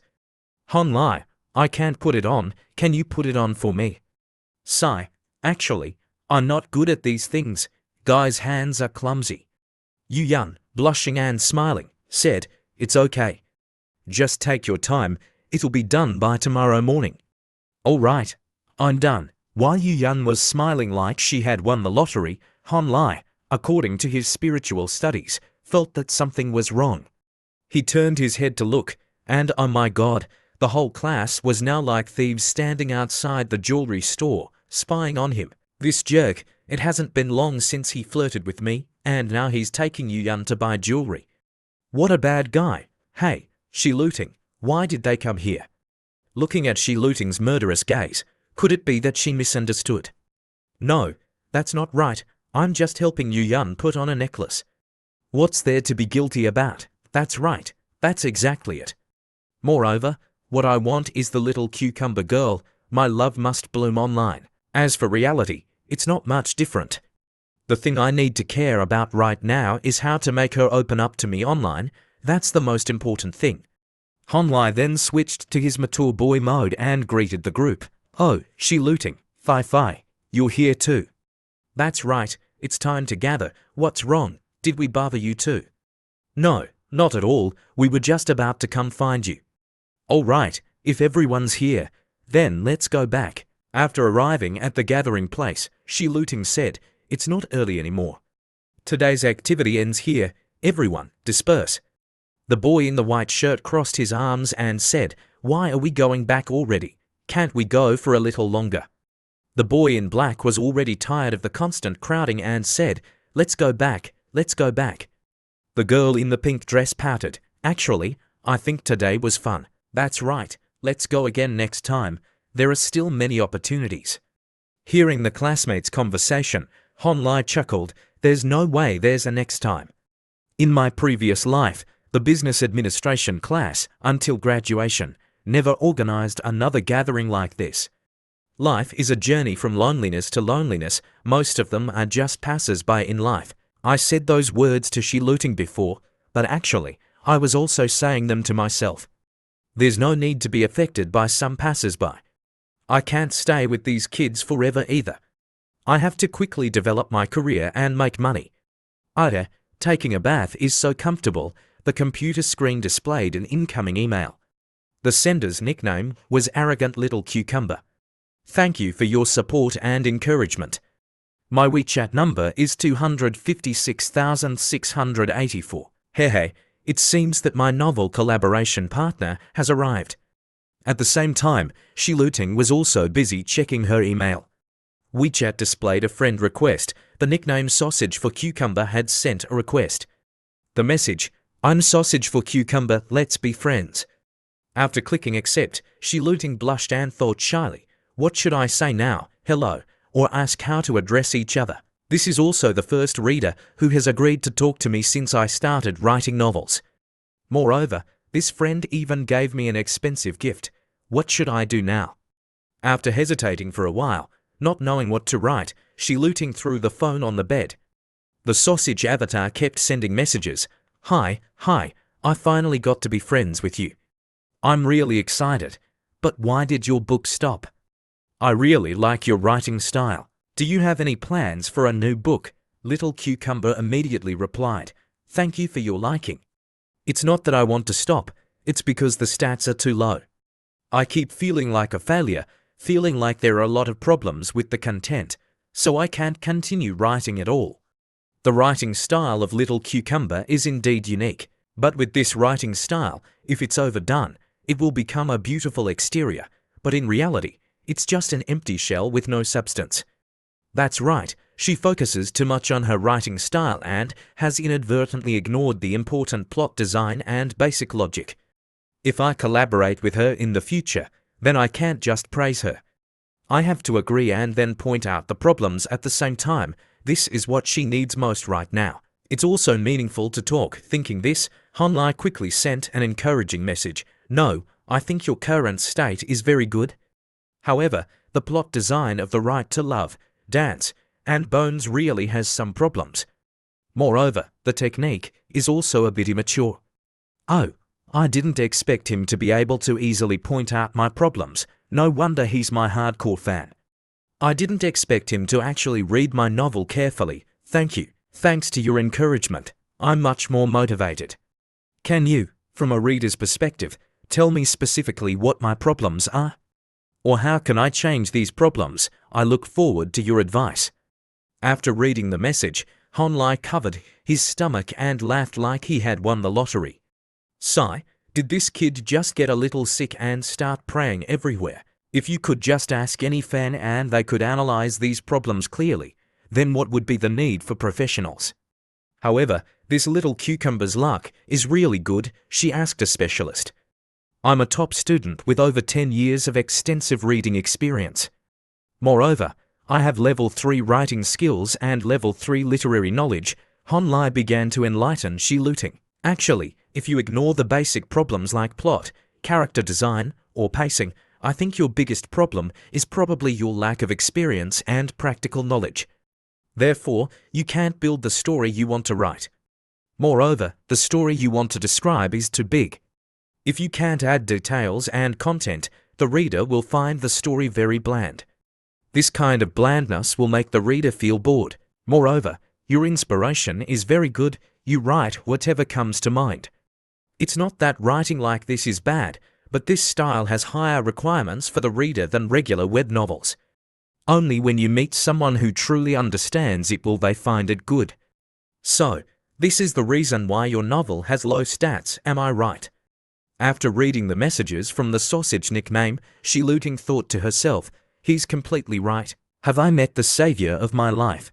Honlai, I can't put it on, can you put it on for me? Sigh, actually, I'm not good at these things, guys' hands are clumsy. Yu Yun, blushing and smiling, said, it's okay. Just take your time, it'll be done by tomorrow morning. All right, I'm done. While Yu Yun was smiling like she had won the lottery, Han Lai, according to his spiritual studies, felt that something was wrong. He turned his head to look, and oh my god, the whole class was now like thieves standing outside the jewelry store, spying on him. This jerk, it hasn't been long since he flirted with me, and now he's taking Yu Yun to buy jewelry. What a bad guy. Hey, Shi Luting, why did they come here? Looking at Shi Luting's murderous gaze, could it be that she misunderstood? No, that's not right, I'm just helping Yu Yun put on a necklace. What's there to be guilty about? That's right, that's exactly it. Moreover, what I want is the little cucumber girl, my love must bloom online. As for reality, it's not much different. The thing I need to care about right now is how to make her open up to me online, that's the most important thing. Honlai then switched to his mature boy mode and greeted the group. Oh, Shi Luting, Fi, you're here too. That's right, it's time to gather, what's wrong, did we bother you too? No, not at all, we were just about to come find you. All right, if everyone's here, then let's go back. After arriving at the gathering place, Shi Luting said, it's not early anymore. Today's activity ends here, everyone, disperse. The boy in the white shirt crossed his arms and said, why are we going back already? Can't we go for a little longer? The boy in black was already tired of the constant crowding and said, let's go back, let's go back. The girl in the pink dress pouted, actually, I think today was fun. That's right, let's go again next time, there are still many opportunities. Hearing the classmates' conversation, Hon Lai chuckled, there's no way there's a next time. In my previous life, the business administration class, until graduation, never organized another gathering like this. Life is a journey from loneliness to loneliness, most of them are just passers-by in life. I said those words to Shi Luting before, but actually, I was also saying them to myself. There's no need to be affected by some passers-by. I can't stay with these kids forever either. I have to quickly develop my career and make money. Ida, taking a bath is so comfortable, the computer screen displayed an incoming email. The sender's nickname was Arrogant Little Cucumber. Thank you for your support and encouragement. My WeChat number is 256,684. Hehe, it seems that my novel collaboration partner has arrived. At the same time, Shi Luting was also busy checking her email. WeChat displayed a friend request. The nickname Sausage for Cucumber had sent a request. The message, I'm Sausage for Cucumber, let's be friends. After clicking accept, Shi Luting blushed and thought shyly, what should I say now, hello, or ask how to address each other? This is also the first reader who has agreed to talk to me since I started writing novels. Moreover, this friend even gave me an expensive gift. What should I do now? After hesitating for a while, not knowing what to write, Shi Luting threw the phone on the bed. The sausage avatar kept sending messages. Hi, I finally got to be friends with you. I'm really excited. But why did your book stop? I really like your writing style. Do you have any plans for a new book? Little Cucumber immediately replied, thank you for your liking. It's not that I want to stop, it's because the stats are too low. I keep feeling like a failure, feeling like there are a lot of problems with the content, so I can't continue writing at all. The writing style of Little Cucumber is indeed unique, but with this writing style, if it's overdone, it will become a beautiful exterior, but in reality, it's just an empty shell with no substance. That's right, she focuses too much on her writing style and has inadvertently ignored the important plot design and basic logic. If I collaborate with her in the future, then I can't just praise her. I have to agree and then point out the problems at the same time. This is what she needs most right now. It's also meaningful to talk. Thinking this, Han Lai quickly sent an encouraging message. No, I think your current state is very good. However, the plot design of The Right to Love, Dance, and Bones really has some problems. Moreover, the technique is also a bit immature. Oh, I didn't expect him to be able to easily point out my problems. No wonder he's my hardcore fan. I didn't expect him to actually read my novel carefully. Thank you. Thanks to your encouragement, I'm much more motivated. Can you, from a reader's perspective, tell me specifically what my problems are? Or how can I change these problems? I look forward to your advice. After reading the message, Honlai covered his stomach and laughed like he had won the lottery. Sigh, did this kid just get a little sick and start praying everywhere? If you could just ask any fan and they could analyze these problems clearly, then what would be the need for professionals? However, this little cucumber's luck is really good, she asked a specialist. I'm a top student with over 10 years of extensive reading experience. Moreover, I have level 3 writing skills and level 3 literary knowledge. Honlai began to enlighten Shi Luting. Actually, if you ignore the basic problems like plot, character design, or pacing, I think your biggest problem is probably your lack of experience and practical knowledge. Therefore, you can't build the story you want to write. Moreover, the story you want to describe is too big. If you can't add details and content, the reader will find the story very bland. This kind of blandness will make the reader feel bored. Moreover, your inspiration is very good, you write whatever comes to mind. It's not that writing like this is bad, but this style has higher requirements for the reader than regular web novels. Only when you meet someone who truly understands it will they find it good. So, this is the reason why your novel has low stats, am I right? After reading the messages from the sausage nickname, Shi Luting thought to herself, he's completely right. Have I met the savior of my life?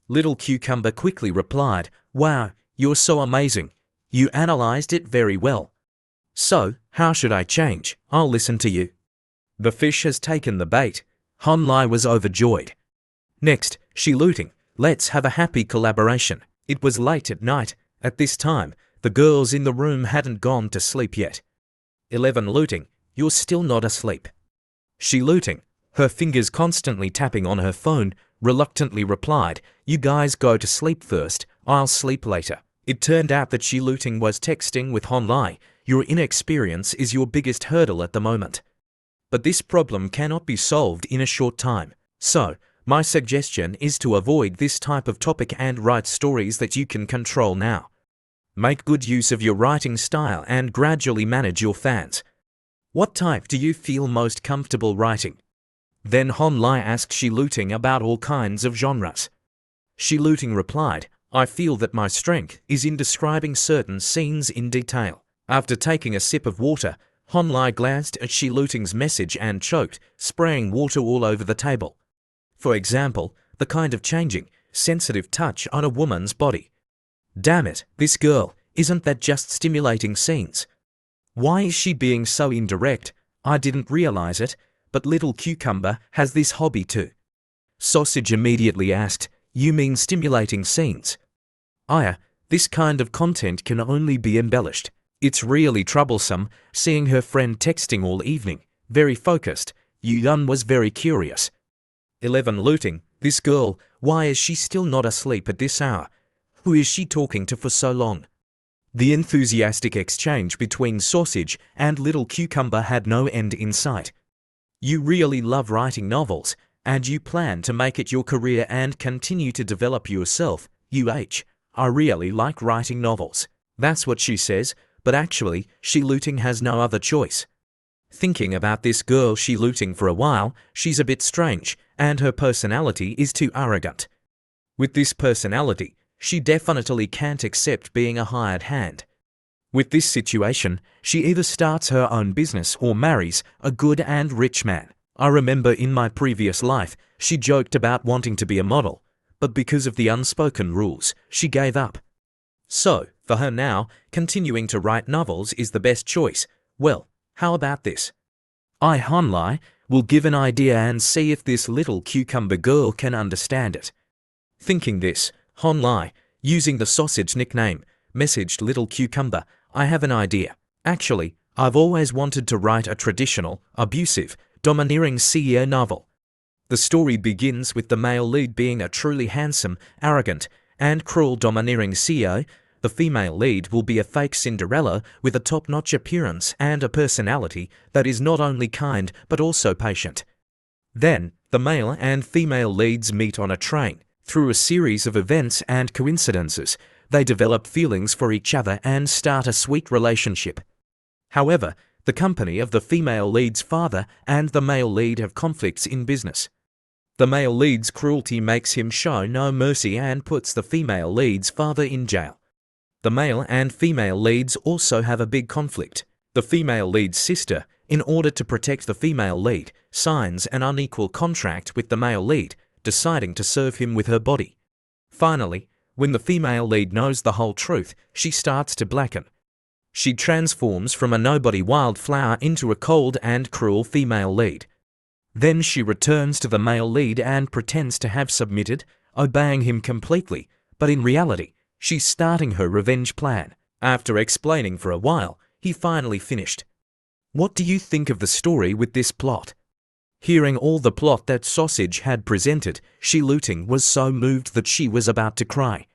Little Cucumber quickly replied, wow, you're so amazing. You analyzed it very well. So, how should I change? I'll listen to you. The fish has taken the bait. Honlai was overjoyed. Next, Shi Luting, let's have a happy collaboration. It was late at night. At this time, the girls in the room hadn't gone to sleep yet. 11 Luting, you're still not asleep. Shi Luting, her fingers constantly tapping on her phone, reluctantly replied, you guys go to sleep first, I'll sleep later. It turned out that Shi Luting was texting with Honlai. Your inexperience is your biggest hurdle at the moment. But this problem cannot be solved in a short time. So, my suggestion is to avoid this type of topic and write stories that you can control now. Make good use of your writing style and gradually manage your fans. What type do you feel most comfortable writing? Then Honlai asked Shi Luting about all kinds of genres. Shi Luting replied, I feel that my strength is in describing certain scenes in detail. After taking a sip of water, Honlai glanced at Shi Luting's message and choked, spraying water all over the table. For example, the kind of changing, sensitive touch on a woman's body. Damn it, this girl, isn't that just stimulating scenes? Why is she being so indirect? I didn't realize it, but Little Cucumber has this hobby too. Sausage immediately asked, you mean stimulating scenes? Aya, this kind of content can only be embellished. It's really troublesome seeing her friend texting all evening, very focused. Yun was very curious. 11 Luting, this girl, why is she still not asleep at this hour? Who is she talking to for so long? The enthusiastic exchange between Sausage and Little Cucumber had no end in sight. You really love writing novels, and you plan to make it your career and continue to develop yourself. I really like writing novels. That's what she says, but actually, Shi Luting has no other choice. Thinking about this girl Shi Luting for a while, she's a bit strange, and her personality is too arrogant. With this personality, she definitely can't accept being a hired hand. With this situation, she either starts her own business or marries a good and rich man. I remember in my previous life, she joked about wanting to be a model, but because of the unspoken rules, she gave up. So, for her now, continuing to write novels is the best choice. Well, how about this? I, Honlai, will give an idea and see if this Little Cucumber girl can understand it. Thinking this, Honlai, using the sausage nickname, messaged Little Cucumber, I have an idea. Actually, I've always wanted to write a traditional, abusive, domineering CEO novel. The story begins with the male lead being a truly handsome, arrogant, and cruel domineering CEO. The female lead will be a fake Cinderella with a top-notch appearance and a personality that is not only kind but also patient. Then, the male and female leads meet on a train. Through a series of events and coincidences, they develop feelings for each other and start a sweet relationship. However, the company of the female lead's father and the male lead have conflicts in business. The male lead's cruelty makes him show no mercy and puts the female lead's father in jail. The male and female leads also have a big conflict. The female lead's sister, in order to protect the female lead, signs an unequal contract with the male lead, deciding to serve him with her body. Finally, when the female lead knows the whole truth, she starts to blacken. She transforms from a nobody wildflower into a cold and cruel female lead. Then she returns to the male lead and pretends to have submitted, obeying him completely, but in reality, she's starting her revenge plan. After explaining for a while, he finally finished. What do you think of the story with this plot? Hearing all the plot that Sausage had presented, Shi Luting was so moved that she was about to cry.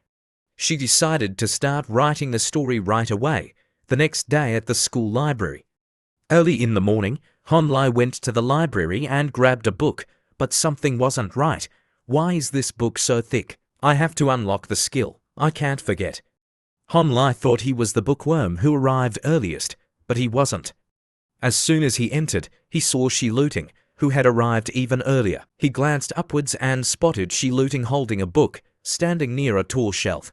She decided to start writing the story right away, the next day at the school library. Early in the morning, Honlai went to the library and grabbed a book, but something wasn't right. Why is this book so thick? I have to unlock the skill. I can't forget. Honlai thought he was the bookworm who arrived earliest, but he wasn't. As soon as he entered, he saw Shi Luting, who had arrived even earlier. He glanced upwards and spotted Shi Luting holding a book, standing near a tall shelf.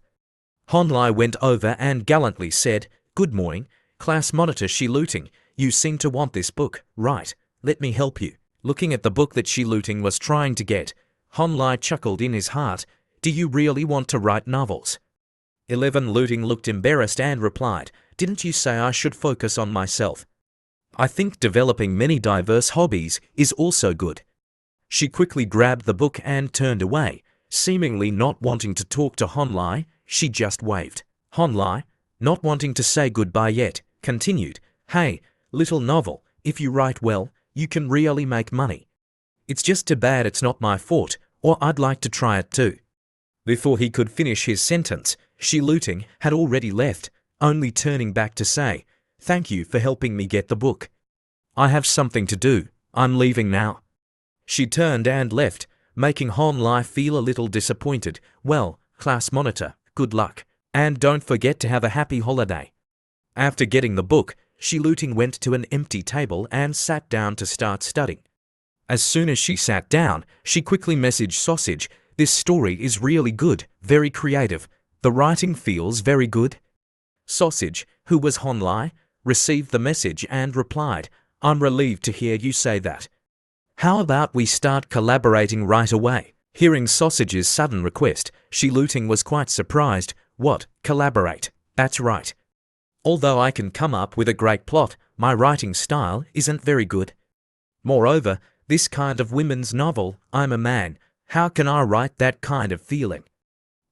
Honlai went over and gallantly said, "Good morning, class monitor Shi Luting. You seem to want this book, right? Let me help you." Looking at the book that Shi Luting was trying to get, Honlai chuckled in his heart. "Do you really want to write novels?" 11 Luting looked embarrassed and replied, "Didn't you say I should focus on myself? I think developing many diverse hobbies is also good." She quickly grabbed the book and turned away, seemingly not wanting to talk to Honlai. She just waved. Honlai, not wanting to say goodbye yet, continued, "Hey, little novel, if you write well, you can really make money. It's just too bad it's not my forte, or I'd like to try it too." Before he could finish his sentence, Shi Luting had already left, only turning back to say, "Thank you for helping me get the book. I have something to do. I'm leaving now." She turned and left, making Honlai feel a little disappointed. "Well, class monitor, good luck. And don't forget to have a happy holiday." After getting the book, Shi Luting went to an empty table and sat down to start studying. As soon as she sat down, she quickly messaged Sausage, "This story is really good, very creative. The writing feels very good." Sausage, who was Honlai, received the message and replied, "I'm relieved to hear you say that. How about we start collaborating right away?" Hearing Sausage's sudden request, Shi Luting was quite surprised. "What, collaborate?" "That's right. Although I can come up with a great plot, my writing style isn't very good. Moreover, this kind of women's novel, I'm a man. How can I write that kind of feeling?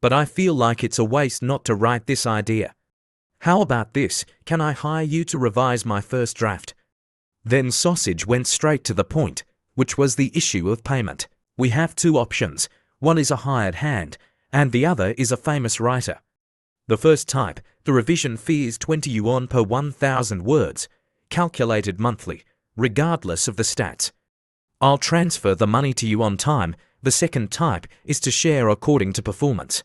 But I feel like it's a waste not to write this idea. How about this? Can I hire you to revise my first draft?" Then Sausage went straight to the point, which was the issue of payment. "We have two options. One is a hired hand, and the other is a famous writer. The first type, the revision fee is 20 yuan per 1,000 words, calculated monthly, regardless of the stats. I'll transfer the money to you on time. The second type is to share according to performance.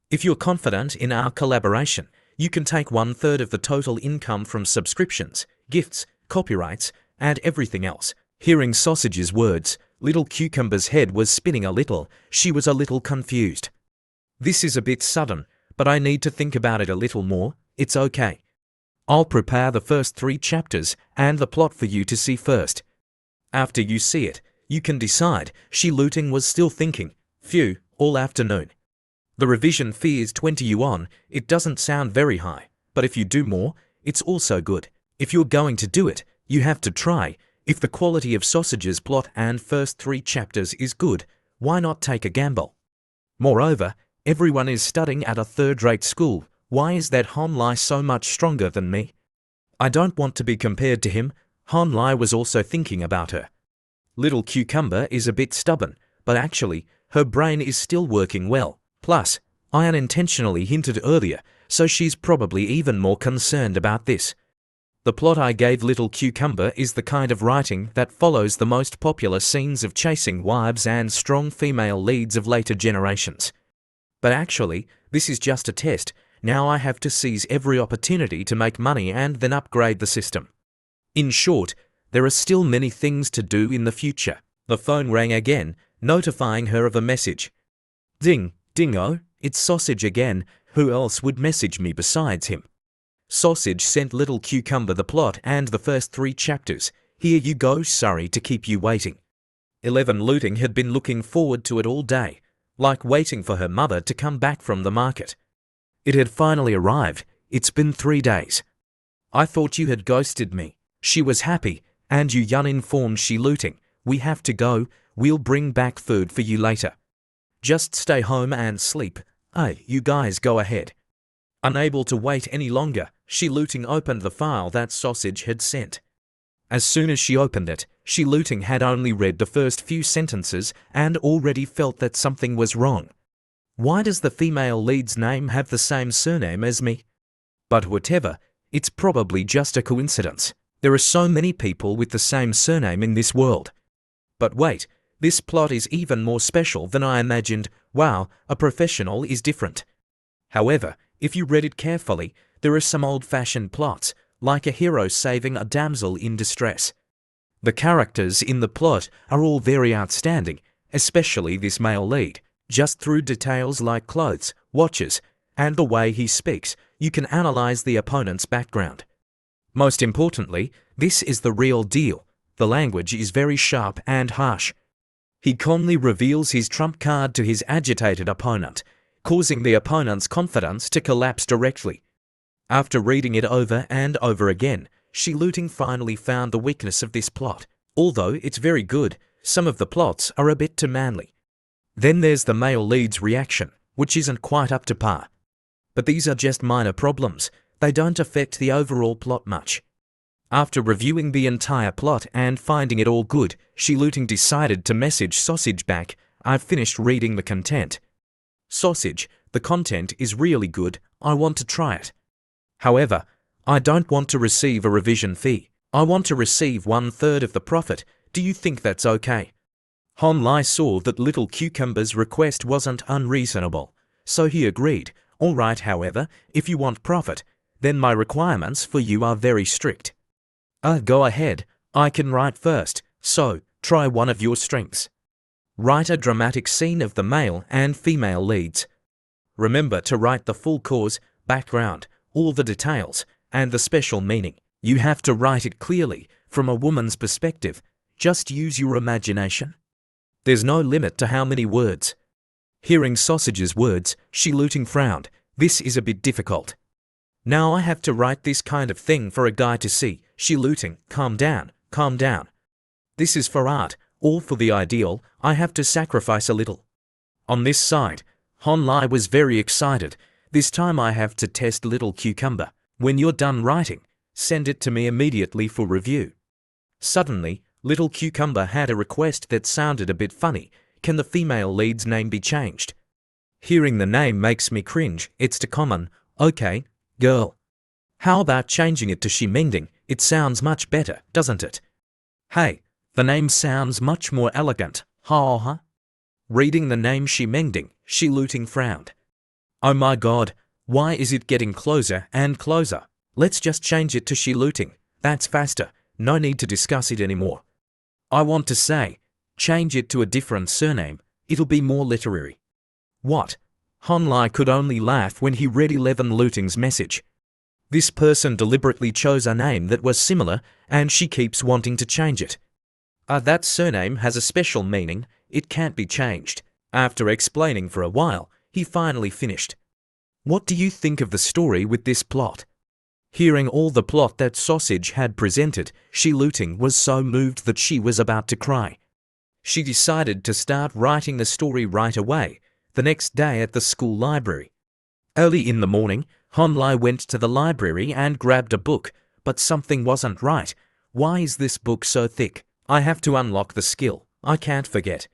If you're confident in our collaboration, you can take 1/3 of the total income from subscriptions, gifts, copyrights, and everything else." Hearing Sausage's words, Little Cucumber's head was spinning a little. She was a little confused. "This is a bit sudden, but I need to think about it a little more. It's okay. I'll prepare the first 3 chapters and the plot for you to see first. After you see it, you can decide." Shi Luting was still thinking. Phew, all afternoon. The revision fee is 20 yuan. It doesn't sound very high, but if you do more, it's also good. If you're going to do it, you have to try. If the quality of Sausage's plot and first 3 chapters is good, why not take a gamble? Moreover, everyone is studying at a third-rate school. Why is that Honlai so much stronger than me? I don't want to be compared to him. Honlai was also thinking about her. Little Cucumber is a bit stubborn, but actually, her brain is still working well. Plus, I unintentionally hinted earlier, so she's probably even more concerned about this. The plot I gave Little Cucumber is the kind of writing that follows the most popular scenes of chasing wives and strong female leads of later generations. But actually, this is just a test. Now I have to seize every opportunity to make money and then upgrade the system. In short, there are still many things to do in the future. The phone rang again, notifying her of a message. Ding, dingo, it's Sausage again. Who else would message me besides him? Sausage sent Little Cucumber the plot and the first 3 chapters. Here you go, sorry to keep you waiting. 11 Looting had been looking forward to it all day, like waiting for her mother to come back from the market. It had finally arrived. It's been 3 days. I thought you had ghosted me. She was happy, and you informed she Looting. We have to go. We'll bring back food for you later. Just stay home and sleep. Hey, you guys go ahead. Unable to wait any longer, she Looting opened the file that Sausage had sent. As soon as she opened it, she Looting had only read the first few sentences and already felt that something was wrong. Why does the female lead's name have the same surname as me? But whatever, it's probably just a coincidence. There are so many people with the same surname in this world. But wait, this plot is even more special than I imagined. Wow, a professional is different. However, if you read it carefully, there are some old-fashioned plots, like a hero saving a damsel in distress. The characters in the plot are all very outstanding, especially this male lead. Just through details like clothes, watches, and the way he speaks, you can analyze the opponent's background. Most importantly, this is the real deal. The language is very sharp and harsh. He calmly reveals his trump card to his agitated opponent, causing the opponent's confidence to collapse directly. After reading it over and over again, she Looting finally found the weakness of this plot. Although it's very good, some of the plots are a bit too manly. Then there's the male lead's reaction, which isn't quite up to par. But these are just minor problems. They don't affect the overall plot much. After reviewing the entire plot and finding it all good, she Looting decided to message Sausage back. I've finished reading the content. Sausage, the content is really good. I want to try it. However, I don't want to receive a revision fee. I want to receive 1/3 of the profit. Do you think that's okay? Hon Lai saw that Little Cucumber's request wasn't unreasonable, so he agreed. All right, however, if you want profit, then my requirements for you are very strict. Go ahead. I can write first, so try one of your strengths. Write a dramatic scene of the male and female leads. Remember to write the full cause, background, all the details, and the special meaning. You have to write it clearly, from a woman's perspective. Just use your imagination. There's no limit to how many words. Hearing Sausage's words, she Looting frowned. This is a bit difficult. Now I have to write this kind of thing for a guy to see. She Looting, calm down, calm down. This is for art, all for the ideal. I have to sacrifice a little. On this side, Hon Lai was very excited. This time I have to test Little Cucumber. When you're done writing, send it to me immediately for review. Suddenly, Little Cucumber had a request that sounded a bit funny. Can the female lead's name be changed? Hearing the name makes me cringe. It's too common. Okay, girl. How about changing it to Shi Mingding? It sounds much better, doesn't it? Hey, the name sounds much more elegant. Ha. Reading the name Shi Mingding, she Looting frowned. Oh my god, why is it getting closer and closer? Let's just change it to Shi Looting. That's faster. No need to discuss it anymore. I want to say, change it to a different surname. It'll be more literary. What? Hon Lai could only laugh when he read 11 Looting's message. This person deliberately chose a name that was similar, and she keeps wanting to change it. That surname has a special meaning. It can't be changed. After explaining for a while, he finally finished. What do you think of the story with this plot? Hearing all the plot that Sausage had presented, Shi Looting was so moved that she was about to cry. She decided to start writing the story right away, the next day at the school library. Early in the morning, Hon Lai went to the library and grabbed a book, but something wasn't right. Why is this book so thick? I have to unlock the skill. I can't forget.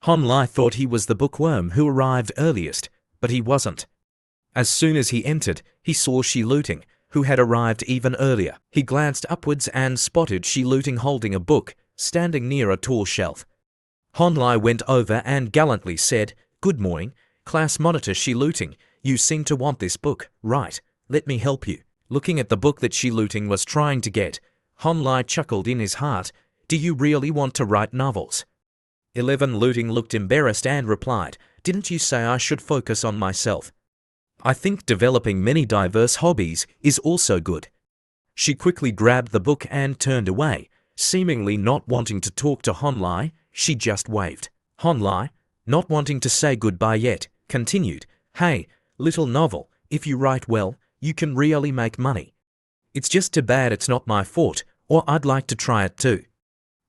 Han Lai thought he was the bookworm who arrived earliest, but he wasn't. As soon as he entered, he saw Shi Luting, who had arrived even earlier. He glanced upwards and spotted Shi Luting holding a book, standing near a tall shelf. Han Lai went over and gallantly said, "Good morning, class monitor Shi Luting. You seem to want this book, right? Let me help you." Looking at the book that Shi Luting was trying to get, Han Lai chuckled in his heart. "Do you really want to write novels?" 11 Luting looked embarrassed and replied, "Didn't you say I should focus on myself? I think developing many diverse hobbies is also good." She quickly grabbed the book and turned away, seemingly not wanting to talk to Han Lai. She just waved. Han Lai, not wanting to say goodbye yet, continued, "Hey, little novel, if you write well, you can really make money. It's just too bad it's not my forte, or I'd like to try it too."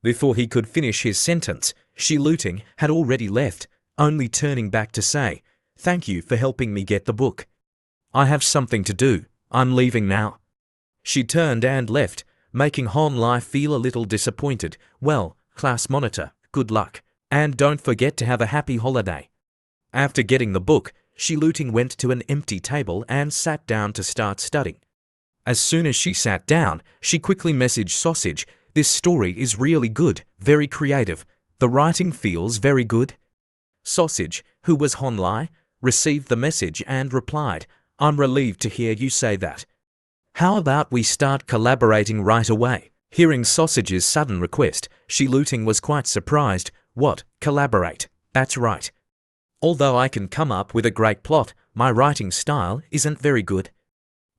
Before he could finish his sentence, Shi Luting had already left, only turning back to say, "Thank you for helping me get the book. I have something to do. I'm leaving now." She turned and left, making Han Lai feel a little disappointed. "Well, class monitor, good luck. And don't forget to have a happy holiday." After getting the book, Shi Luting went to an empty table and sat down to start studying. As soon as she sat down, she quickly messaged Sausage, "This story is really good, very creative. The writing feels very good." Sausage, who was Han Lai, received the message and replied, "I'm relieved to hear you say that. How about we start collaborating right away?" Hearing Sausage's sudden request, Shi Luting was quite surprised. "What, collaborate?" "That's right. Although I can come up with a great plot, my writing style isn't very good.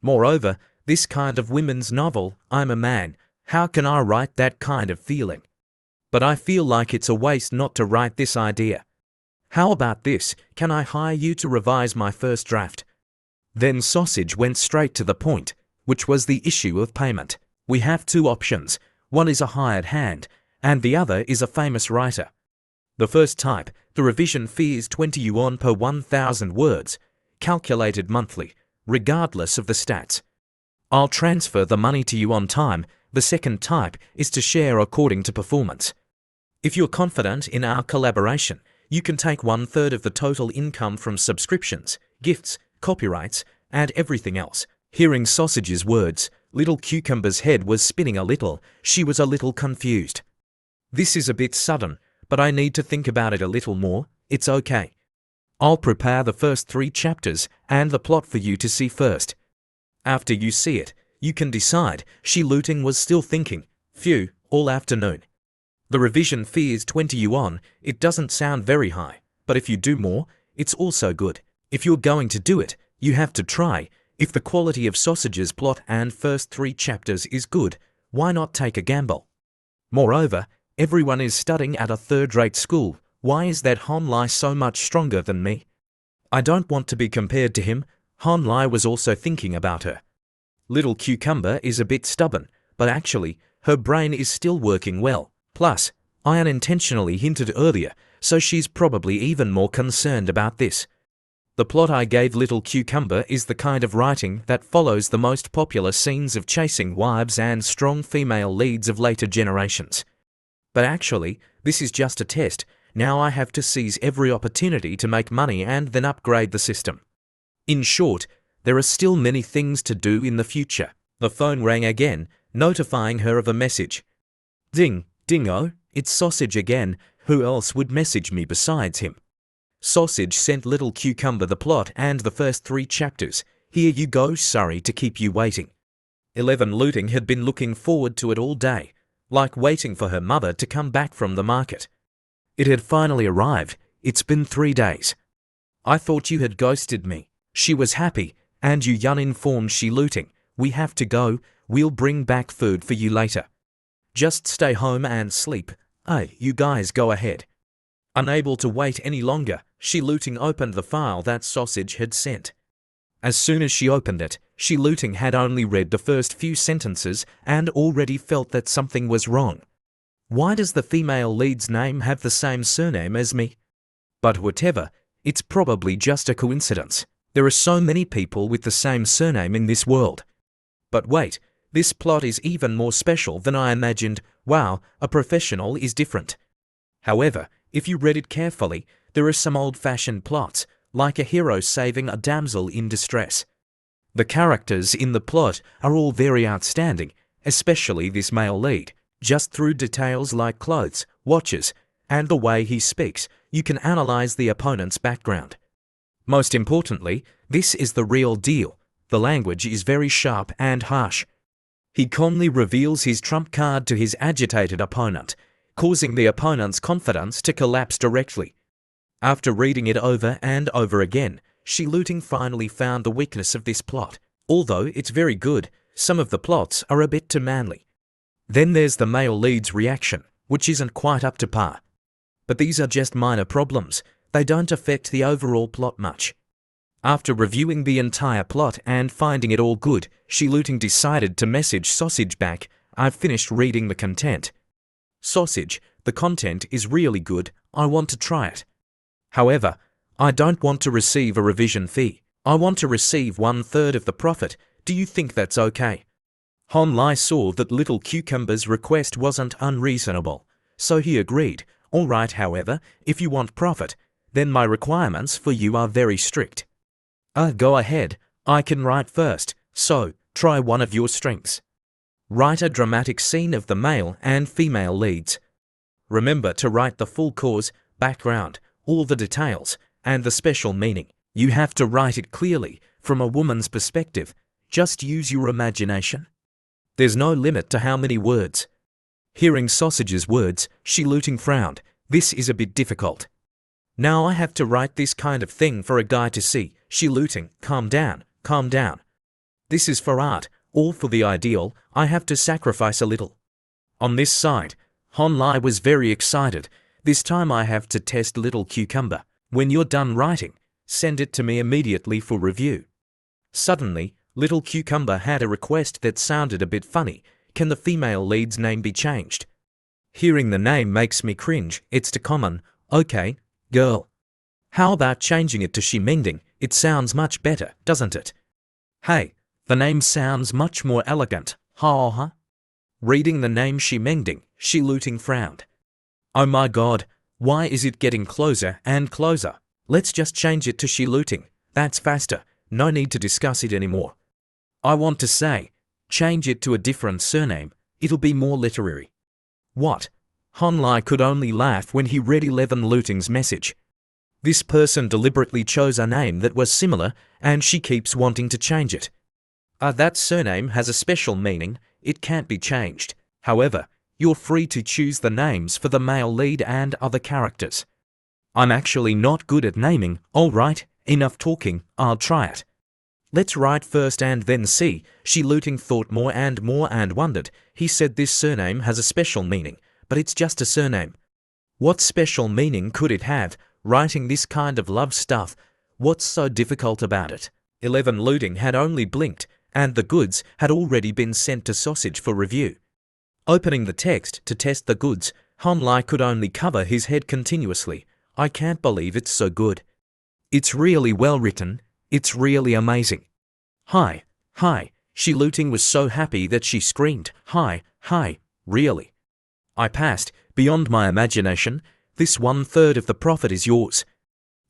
Moreover, this kind of women's novel, I'm a man. How can I write that kind of feeling? But I feel like it's a waste not to write this idea. How about this? Can I hire you to revise my first draft?" Then Sausage went straight to the point, which was the issue of payment. "We have two options. One is a hired hand, and the other is a famous writer. The first type, the revision fee is 20 yuan per 1,000 words, calculated monthly, regardless of the stats. I'll transfer the money to you on time. The second type is to share according to performance. If you're confident in our collaboration, you can take 1/3 of the total income from subscriptions, gifts, copyrights, and everything else." Hearing Sausage's words, Little Cucumber's head was spinning a little. She was a little confused. "This is a bit sudden, but I need to think about it a little more. It's okay. I'll prepare the first 3 chapters and the plot for you to see first. After you see it, you can decide." Shi Luting was still thinking. "Phew, all afternoon. The revision fee is 20 yuan. It doesn't sound very high, but if you do more, it's also good. If you're going to do it, you have to try. If the quality of Sausage's plot and first 3 chapters is good, why not take a gamble? Moreover, everyone is studying at a third-rate school. Why is that Han Lai so much stronger than me? I don't want to be compared to him." Han Lai was also thinking about her. Little Cucumber is a bit stubborn, but actually, her brain is still working well. Plus, I unintentionally hinted earlier, so she's probably even more concerned about this. The plot I gave Little Cucumber is the kind of writing that follows the most popular scenes of chasing wives and strong female leads of later generations. But actually, this is just a test. Now I have to seize every opportunity to make money and then upgrade the system. In short, there are still many things to do in the future. The phone rang again, notifying her of a message. "Ding, dingo, it's Sausage again. Who else would message me besides him?" Sausage sent Little Cucumber the plot and the first 3 chapters. "Here you go, sorry to keep you waiting." 11 Luting had been looking forward to it all day, like waiting for her mother to come back from the market. It had finally arrived. "It's been 3 days. I thought you had ghosted me." She was happy, and Yu Yun informed Shi Luting, "We have to go. We'll bring back food for you later. Just stay home and sleep. Hey, you guys go ahead." Unable to wait any longer, Shi Luting opened the file that Sausage had sent. As soon as she opened it, Shi Luting had only read the first few sentences and already felt that something was wrong. Why does the female lead's name have the same surname as me? But whatever, it's probably just a coincidence. There are so many people with the same surname in this world. But wait, this plot is even more special than I imagined. Wow, a professional is different. However, if you read it carefully, there are some old-fashioned plots, like a hero saving a damsel in distress. The characters in the plot are all very outstanding, especially this male lead. Just through details like clothes, watches, and the way he speaks, you can analyze the opponent's background. Most importantly, this is the real deal. The language is very sharp and harsh. He calmly reveals his trump card to his agitated opponent, causing the opponent's confidence to collapse directly. After reading it over and over again, Shiluting finally found the weakness of this plot. Although it's very good, some of the plots are a bit too manly. Then there's the male lead's reaction, which isn't quite up to par. But these are just minor problems. They don't affect the overall plot much. After reviewing the entire plot and finding it all good, Shiluting decided to message Sausage back, "I've finished reading the content. Sausage, the content is really good, I want to try it. However, I don't want to receive a revision fee. I want to receive 1/3 of the profit. Do you think that's okay?" Hon Lai saw that Little Cucumber's request wasn't unreasonable, so he agreed. "All right, however, if you want profit, then my requirements for you are very strict. Go ahead, I can write first, so try one of your strengths. Write a dramatic scene of the male and female leads. Remember to write the full cause, background, all the details, and the special meaning. You have to write it clearly, from a woman's perspective. Just use your imagination. There's no limit to how many words." Hearing Sausage's words, Shiluting frowned. "This is a bit difficult. Now I have to write this kind of thing for a guy to see." Shiluting, calm down, calm down. This is for art, all for the ideal. I have to sacrifice a little. On this side, Hon Lai was very excited. "This time I have to test Little Cucumber. When you're done writing, send it to me immediately for review." Suddenly, Little Cucumber had a request that sounded a bit funny. "Can the female lead's name be changed? Hearing the name makes me cringe. It's too common. Okay, girl. How about changing it to Shimending? It sounds much better, doesn't it? Hey, the name sounds much more elegant. Ha ha." Reading the name Shimending, Shiluting frowned. "Oh my god, why is it getting closer and closer? Let's just change it to Shiluting. That's faster. No need to discuss it anymore. I want to say, change it to a different surname. It'll be more literary." What? Hon Lai could only laugh when he read 11 Luting's message. This person deliberately chose a name that was similar, and she keeps wanting to change it. That surname has a special meaning. It can't be changed. However, you're free to choose the names for the male lead and other characters. I'm actually not good at naming. All right, enough talking. I'll try it. Let's write first and then see. Shiluting thought more and wondered. He said this surname has a special meaning, but it's just a surname. What special meaning could it have? Writing this kind of love stuff, what's so difficult about it? 11 Luting had only blinked, and the goods had already been sent to Sausage for review. Opening the text to test the goods, Hon Lai could only cover his head continuously. "I can't believe it's so good. It's really well written. It's really amazing. Hi, hi." Shiluting was so happy that she screamed, "Hi, hi, really. I passed, beyond my imagination. This 1/3 of the profit is yours.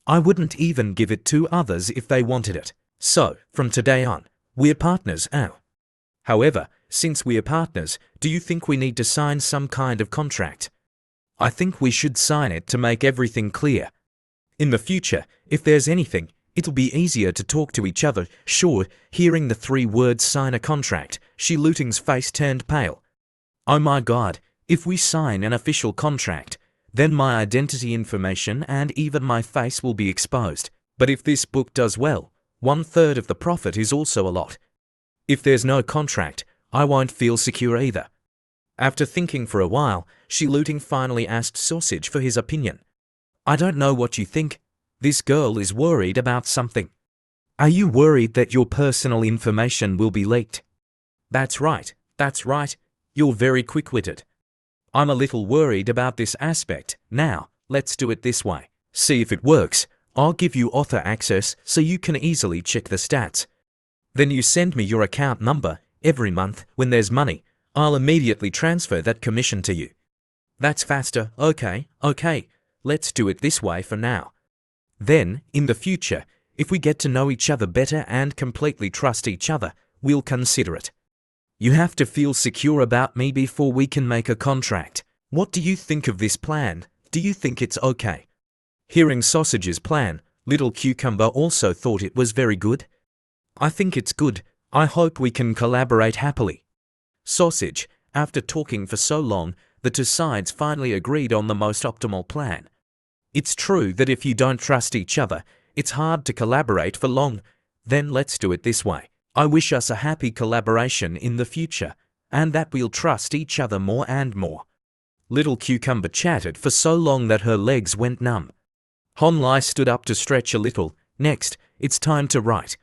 I wouldn't even give it to others if they wanted it. So, from today on, we're partners now. However, since we're partners, do you think we need to sign some kind of contract? I think we should sign it to make everything clear. In the future, if there's anything, it'll be easier to talk to each other." Sure. Hearing the 3 words "sign a contract," Shiluting's face turned pale. "Oh my god, if we sign an official contract, then my identity information and even my face will be exposed. But if this book does well, 1/3 of the profit is also a lot. If there's no contract, I won't feel secure either." After thinking for a while, Shiluting finally asked Sausage for his opinion. "I don't know what you think. This girl is worried about something. Are you worried that your personal information will be leaked?" That's right. You're very quick-witted. I'm a little worried about this aspect. Now, let's do it this way. See if it works. I'll give you author access so you can easily check the stats. Then you send me your account number every month when there's money. I'll immediately transfer that commission to you. That's faster. Okay. Let's do it this way for now. Then, in the future, if we get to know each other better and completely trust each other, we'll consider it. You have to feel secure about me before we can make a contract. What do you think of this plan? Do you think it's okay? Hearing Sausage's plan, Little Cucumber also thought it was very good. I think it's good. I hope we can collaborate happily. Sausage, after talking for so long, the two sides finally agreed on the most optimal plan. It's true that if you don't trust each other, it's hard to collaborate for long. Then let's do it this way. I wish us a happy collaboration in the future, and that we'll trust each other more and more. Little Cucumber chatted for so long that her legs went numb. Honlai stood up to stretch a little. Next, it's time to write.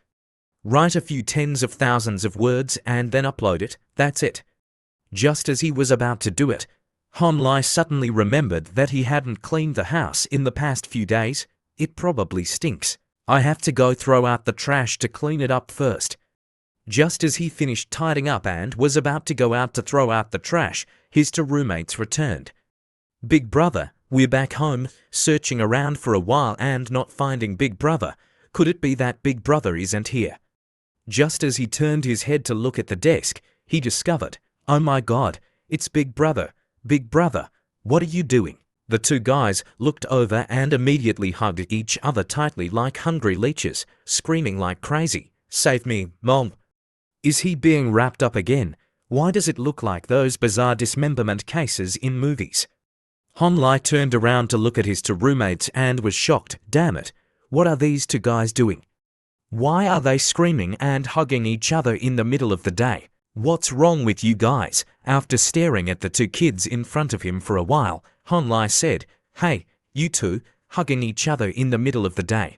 Write a few tens of thousands of words and then upload it. That's it. Just as he was about to do it, Honlai suddenly remembered that he hadn't cleaned the house in the past few days. It probably stinks. I have to go throw out the trash to clean it up first. Just as he finished tidying up and was about to go out to throw out the trash, his two roommates returned. Big Brother, we're back home, searching around for a while and not finding Big Brother. Could it be that Big Brother isn't here? Just as he turned his head to look at the desk, he discovered, oh my God, it's Big Brother. Big Brother, what are you doing? The two guys looked over and immediately hugged each other tightly like hungry leeches, screaming like crazy. Save me, Mom. Is he being wrapped up again? Why does it look like those bizarre dismemberment cases in movies? Honlai turned around to look at his two roommates and was shocked. Damn it, what are these two guys doing? Why are they screaming and hugging each other in the middle of the day? What's wrong with you guys? After staring at the two kids in front of him for a while, Honlai said, hey, you two, hugging each other in the middle of the day.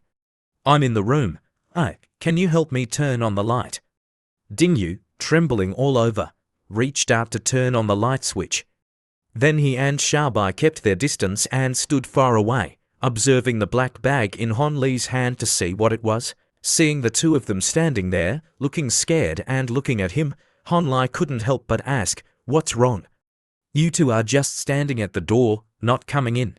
I'm in the room. Can you help me turn on the light? Dingyu, trembling all over, reached out to turn on the light switch. Then he and Xiaobai kept their distance and stood far away, observing the black bag in Honli's hand to see what it was. Seeing the two of them standing there, looking scared and looking at him, Honlai couldn't help but ask, what's wrong? You two are just standing at the door, not coming in.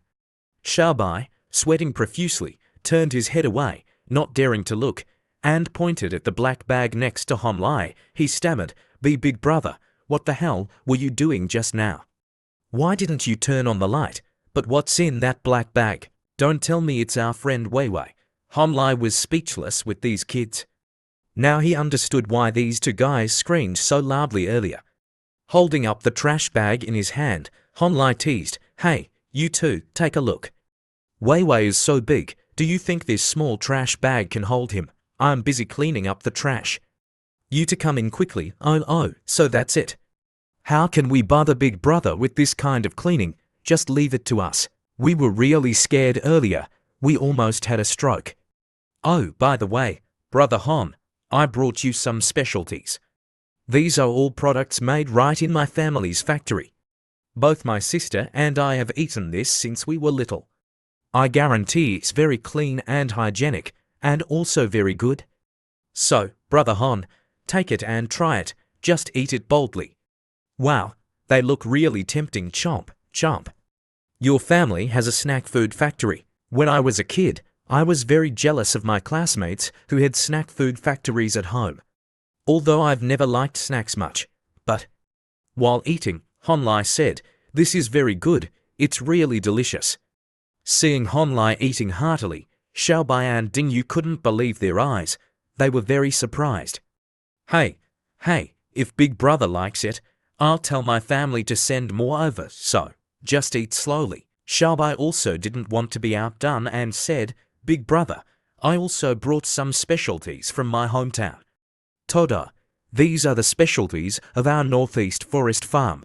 Xiaobai, sweating profusely, turned his head away, not daring to look, and pointed at the black bag next to Honlai. He stammered, Big Brother, what the hell were you doing just now? Why didn't you turn on the light? But what's in that black bag? Don't tell me it's our friend Weiwei. Honlai was speechless with these kids. Now he understood why these two guys screamed so loudly earlier. Holding up the trash bag in his hand, Honlai teased, hey, you two, take a look. Weiwei is so big, do you think this small trash bag can hold him? I'm busy cleaning up the trash. You two come in quickly. Oh, so that's it. How can we bother Big Brother with this kind of cleaning? Just leave it to us. We were really scared earlier. We almost had a stroke. Oh, by the way, Brother Hon, I brought you some specialties. These are all products made right in my family's factory. Both my sister and I have eaten this since we were little. I guarantee it's very clean and hygienic, and also very good. So, Brother Hon, take it and try it. Just eat it boldly. Wow, they look really tempting. Chomp, chomp. Your family has a snack food factory. When I was a kid, I was very jealous of my classmates who had snack food factories at home. Although I've never liked snacks much. But while eating, Honlai said, this is very good, it's really delicious. Seeing Honlai eating heartily, Xiaobai and Dingyu couldn't believe their eyes. They were very surprised. Hey, if Big Brother likes it, I'll tell my family to send more over, so just eat slowly. Xiaobai also didn't want to be outdone and said, Big Brother, I also brought some specialties from my hometown. Toda, these are the specialties of our Northeast Forest Farm.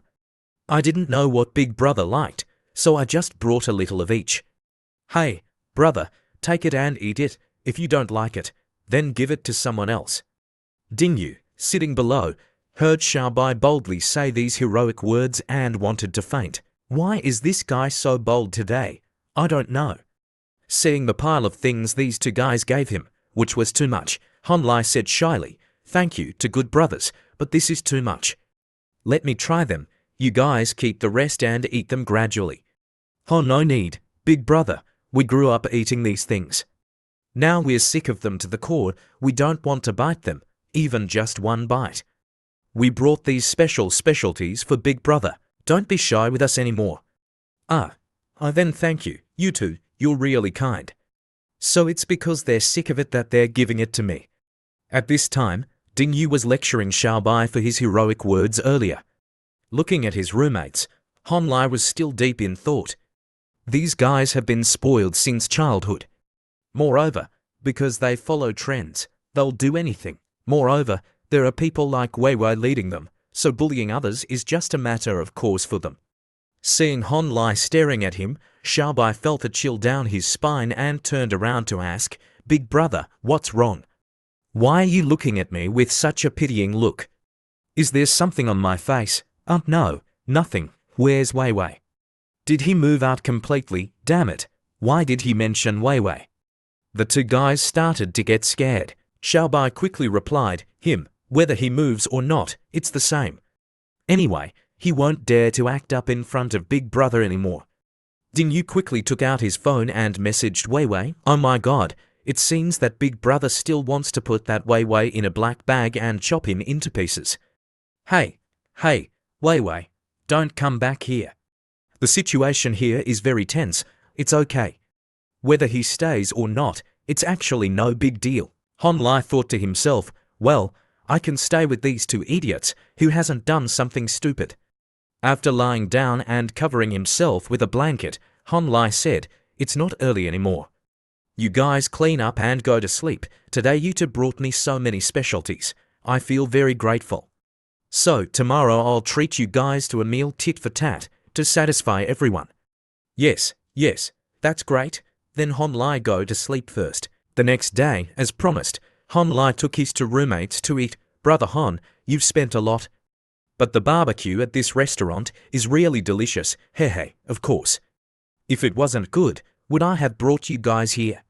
I didn't know what Big Brother liked, so I just brought a little of each. Hey, brother, take it and eat it. If you don't like it, then give it to someone else. Dingyu, sitting below, heard Xiaobai boldly say these heroic words and wanted to faint. Why is this guy so bold today? I don't know. Seeing the pile of things these two guys gave him, which was too much, Honlai said shyly, thank you to good brothers, but this is too much. Let me try them. You guys keep the rest and eat them gradually. Oh, no need, big brother. We grew up eating these things. Now we're sick of them to the core. We don't want to bite them, even just one bite. We brought these specialties for big brother. Don't be shy with us anymore. I then thank you. You two, you're really kind. So it's because they're sick of it that they're giving it to me. At this time, Ding Yu was lecturing Xiaobai for his heroic words earlier. Looking at his roommates, Hon Lai was still deep in thought. These guys have been spoiled since childhood. Moreover, because they follow trends, they'll do anything. Moreover, there are people like Wei Wei leading them, so bullying others is just a matter of course for them. Seeing Hon Lai staring at him, Xiaobai felt a chill down his spine and turned around to ask, "Big brother, what's wrong? Why are you looking at me with such a pitying look? Is there something on my face?" No, nothing. Where's Wei Wei? Did he move out completely? Damn it. Why did he mention Wei Wei? The two guys started to get scared. Xiaobai quickly replied, "Him, whether he moves or not, it's the same. Anyway, he won't dare to act up in front of Big Brother anymore." Ding Yu quickly took out his phone and messaged Wei Wei, "Oh my god, it seems that Big Brother still wants to put that Wei Wei in a black bag and chop him into pieces. Hey, Wei Wei, don't come back here. The situation here is very tense. It's okay. Whether he stays or not, it's actually no big deal." Hon Lai thought to himself, "Well, I can stay with these two idiots who hasn't done something stupid." After lying down and covering himself with a blanket, Hon Lai said, "It's not early anymore. You guys clean up and go to sleep. Today you two brought me so many specialties. I feel very grateful. So tomorrow I'll treat you guys to a meal tit for tat to satisfy everyone." Yes, that's great. Then Hon Lai go to sleep first. The next day, as promised, Hon Lai took his two roommates to eat. "Brother Hon, you've spent a lot. But the barbecue at this restaurant is really delicious. Hey, of course. If it wasn't good, would I have brought you guys here?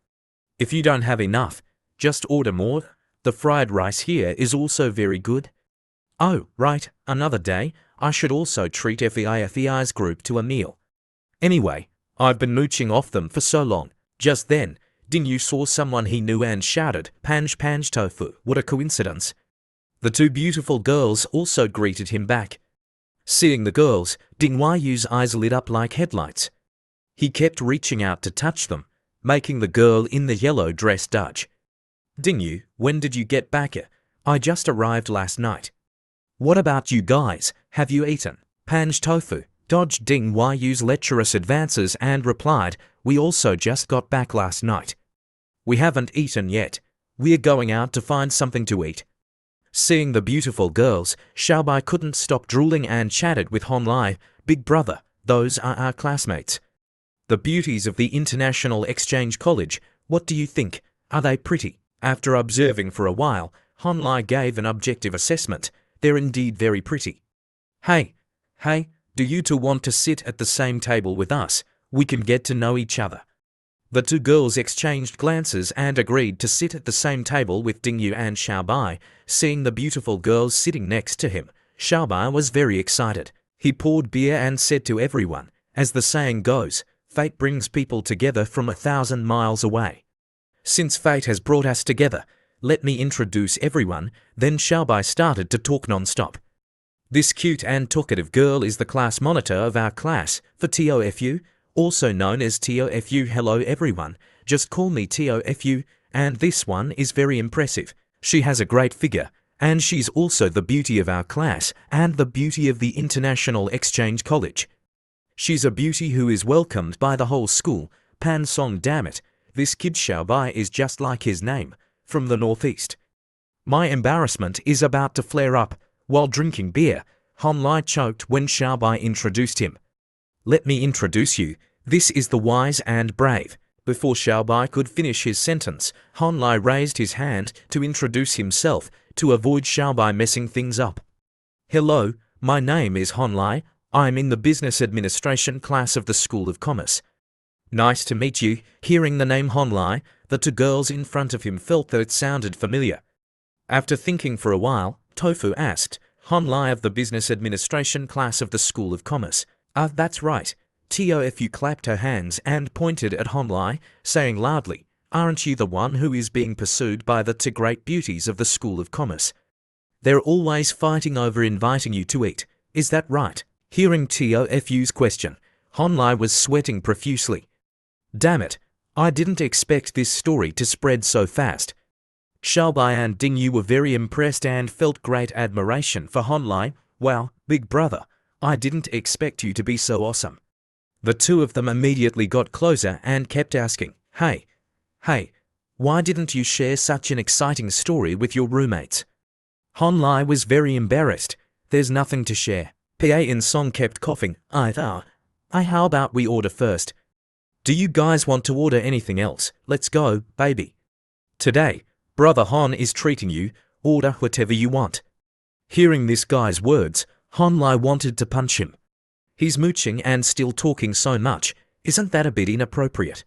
If you don't have enough, just order more. The fried rice here is also very good. Oh, right, another day, I should also treat FEI's group to a meal. Anyway, I've been mooching off them for so long." Just then, Ding Yu saw someone he knew and shouted, Panj tofu, what a coincidence." The two beautiful girls also greeted him back. Seeing the girls, Ding Yu's eyes lit up like headlights. He kept reaching out to touch them, making the girl in the yellow dress dodge. "Ding Yu, when did you get back? I just arrived last night." "What about you guys? Have you eaten?" Panj tofu dodged Ding Yu's lecherous advances and replied, "We also just got back last night. We haven't eaten yet. We're going out to find something to eat." Seeing the beautiful girls, Xiaobai couldn't stop drooling and chatted with Hon Lai, "Big brother, those are our classmates. The beauties of the International Exchange College. What do you think? Are they pretty?" After observing for a while, Hon Lai gave an objective assessment. "They're indeed very pretty. Hey, do you two want to sit at the same table with us? We can get to know each other." The two girls exchanged glances and agreed to sit at the same table with Ding Yu and Xiaobai. Seeing the beautiful girls sitting next to him, Xiaobai was very excited. He poured beer and said to everyone, as the saying goes, fate brings people together from 1,000 miles away. Since fate has brought us together, let me introduce everyone. Then Xiaobai started to talk non-stop. "This cute and talkative girl is the class monitor of our class for TOFU, also known as TOFU. Hello everyone, just call me TOFU, and this one is very impressive. She has a great figure, and she's also the beauty of our class and the beauty of the International Exchange College. She's a beauty who is welcomed by the whole school. Pan Song, damn it, this kid Xiaobai is just like his name, from the northeast." My embarrassment is about to flare up. While drinking beer, Hon Lai choked when Xiaobai introduced him. "Let me introduce you. This is the wise and brave." Before Xiaobai could finish his sentence, Hon Lai raised his hand to introduce himself to avoid Xiaobai messing things up. "Hello, my name is Hon Lai. I'm in the Business Administration class of the School of Commerce." "Nice to meet you." Hearing the name Hon Lai, the two girls in front of him felt that it sounded familiar. After thinking for a while, Tofu asked, Han Lai of the Business Administration class of the School of Commerce. That's right. TOFU clapped her hands and pointed at Han Lai, saying loudly, aren't you the one who is being pursued by the great beauties of the School of Commerce? They're always fighting over inviting you to eat. Is that right? Hearing TOFU's question, Han Lai was sweating profusely. Damn it, I didn't expect this story to spread so fast. Xiaobai and Ding Yu were very impressed and felt great admiration for Han Lai. Wow, big brother, I didn't expect you to be so awesome. The two of them immediately got closer and kept asking, hey, why didn't you share such an exciting story with your roommates? Han Lai was very embarrassed. There's nothing to share. PA In Song kept coughing. How about we order first? Do you guys want to order anything else? Let's go, baby. Today, Brother Han is treating you. Order whatever you want. Hearing this guy's words, Han Lai wanted to punch him. He's mooching and still talking so much. Isn't that a bit inappropriate?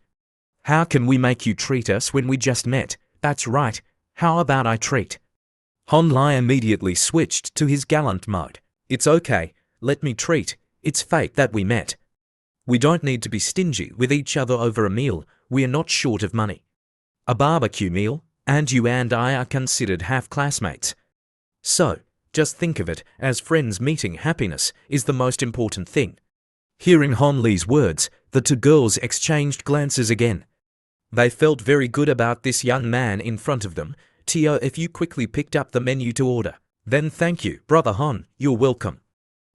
How can we make you treat us when we just met? That's right. How about I treat? Han Lai immediately switched to his gallant mode. It's okay. Let me treat. It's fate that we met. We don't need to be stingy with each other over a meal. We're not short of money. A barbecue meal, and you and I are considered half-classmates. So, just think of it as friends meeting. Happiness is the most important thing. Hearing Han Lai's words, the two girls exchanged glances again. They felt very good about this young man in front of them. TOFU quickly picked up the menu to order. Then thank you, Brother Han, you're welcome.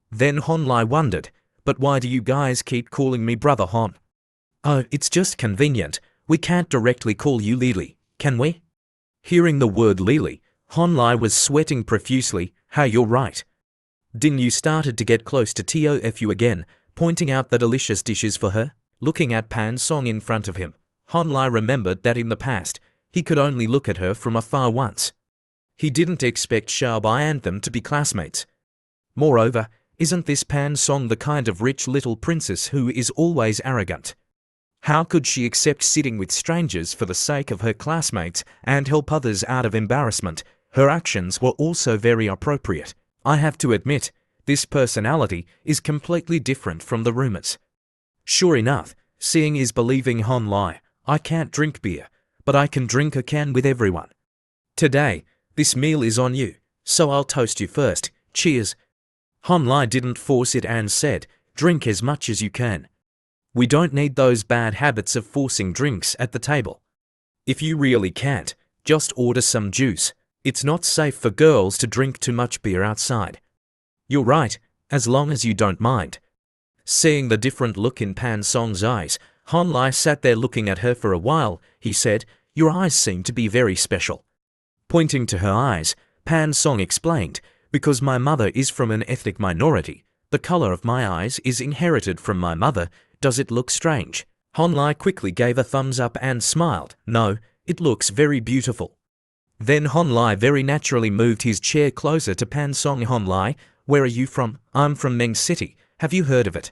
Then Han Lai wondered, but why do you guys keep calling me Brother Han? Oh, it's just convenient. We can't directly call you Lily, can we? Hearing the word Lily, Han Lai was sweating profusely. Hey, you're right. Ding Yu started to get close to TOFU again, pointing out the delicious dishes for her. Looking at Pan Song in front of him, Han Lai remembered that in the past, he could only look at her from afar once. He didn't expect Xiaobai and them to be classmates. Moreover, isn't this Pan Song the kind of rich little princess who is always arrogant? How could she accept sitting with strangers for the sake of her classmates and help others out of embarrassment? Her actions were also very appropriate. I have to admit, this personality is completely different from the rumors. Sure enough, seeing is believing. Han Lai, I can't drink beer, but I can drink a can with everyone. Today, this meal is on you, so I'll toast you first. Cheers. Han Lai didn't force it and said, drink as much as you can. We don't need those bad habits of forcing drinks at the table. If you really can't, just order some juice. It's not safe for girls to drink too much beer outside. You're right, as long as you don't mind. Seeing the different look in Pan Song's eyes, Han Lai sat there looking at her for a while. He said, your eyes seem to be very special. Pointing to her eyes, Pan Song explained, because my mother is from an ethnic minority, the color of my eyes is inherited from my mother. Does it look strange? Han Lai quickly gave a thumbs up and smiled. No, it looks very beautiful. Then Han Lai very naturally moved his chair closer to Pan Song. Han Lai, where are you from? I'm from Meng City. Have you heard of it?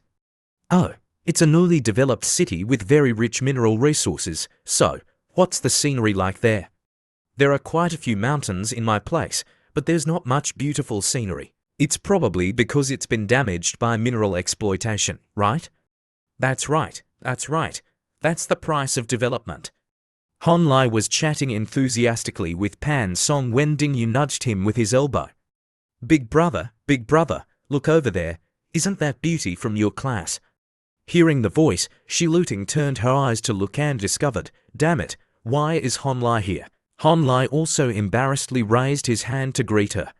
Oh, it's a newly developed city with very rich mineral resources. So, what's the scenery like there? There are quite a few mountains in my place, but there's not much beautiful scenery. It's probably because it's been damaged by mineral exploitation, right? That's right. That's the price of development. Han Lai was chatting enthusiastically with Pan Song when Ding Yu nudged him with his elbow. Big brother, look over there. Isn't that beauty from your class? Hearing the voice, Shi Luting turned her eyes to look and discovered, damn it, why is Han Lai here? Han Lai also embarrassedly raised his hand to greet her.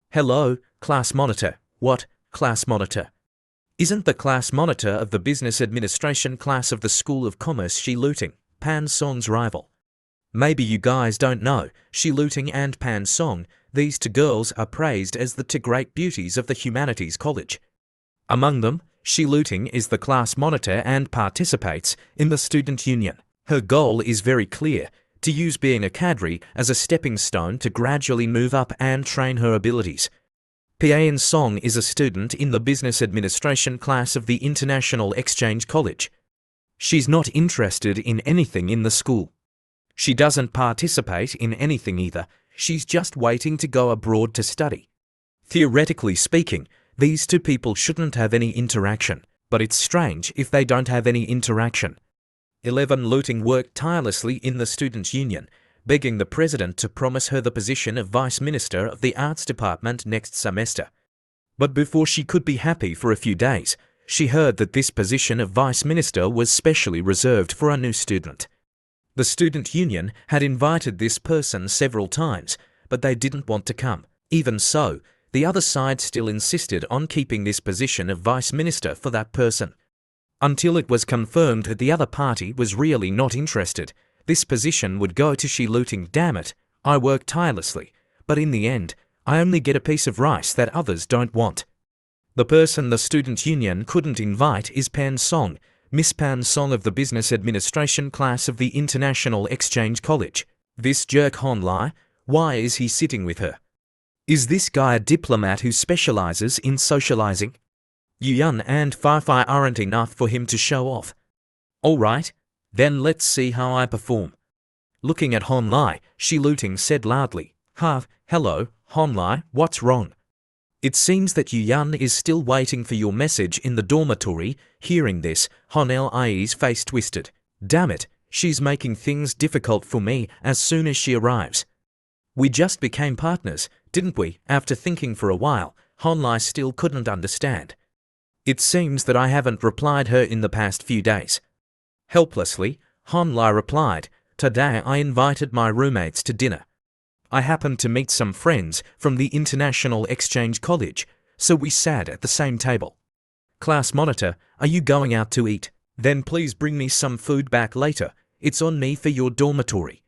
Hello, class monitor. What, class monitor? Isn't the class monitor of the Business Administration class of the School of Commerce Shi Luting, Pan Song's rival? Maybe you guys don't know, Shi Luting and Pan Song, these two girls are praised as the two great beauties of the Humanities College. Among them, Shi Luting is the class monitor and participates in the student union. Her goal is very clear, to use being a cadre as a stepping stone to gradually move up and train her abilities. Pian Song is a student in the Business Administration class of the International Exchange College. She's not interested in anything in the school. She doesn't participate in anything either. She's just waiting to go abroad to study. Theoretically speaking, these two people shouldn't have any interaction, but it's strange if they don't have any interaction. 11. Looting worked tirelessly in the student union, begging the president to promise her the position of vice minister of the arts department next semester. But before she could be happy for a few days, she heard that this position of vice minister was specially reserved for a new student. The student union had invited this person several times, but they didn't want to come. Even so, the other side still insisted on keeping this position of vice minister for that person. Until it was confirmed that the other party was really not interested, this position would go to she looting. Damn it, I work tirelessly, but in the end, I only get a piece of rice that others don't want. The person the student union couldn't invite is Pan Song, Miss Pan Song of the Business Administration class of the International Exchange College. This jerk Hon Lai, why is he sitting with her? Is this guy a diplomat who specializes in socializing? Yuan and Fi aren't enough for him to show off. Alright, then let's see how I perform. Looking at Hon Lai, she looting said loudly, hello, Hon Lai, what's wrong? It seems that Yuan is still waiting for your message in the dormitory. Hearing this, Hon Lai's face twisted. Damn it, she's making things difficult for me as soon as she arrives. We just became partners, didn't we? After thinking for a while, Hon Lai still couldn't understand. It seems that I haven't replied her in the past few days. Helplessly, Hon Lai replied, today I invited my roommates to dinner. I happened to meet some friends from the International Exchange College, so we sat at the same table. Class monitor, are you going out to eat? Then please bring me some food back later. It's on me for your dormitory.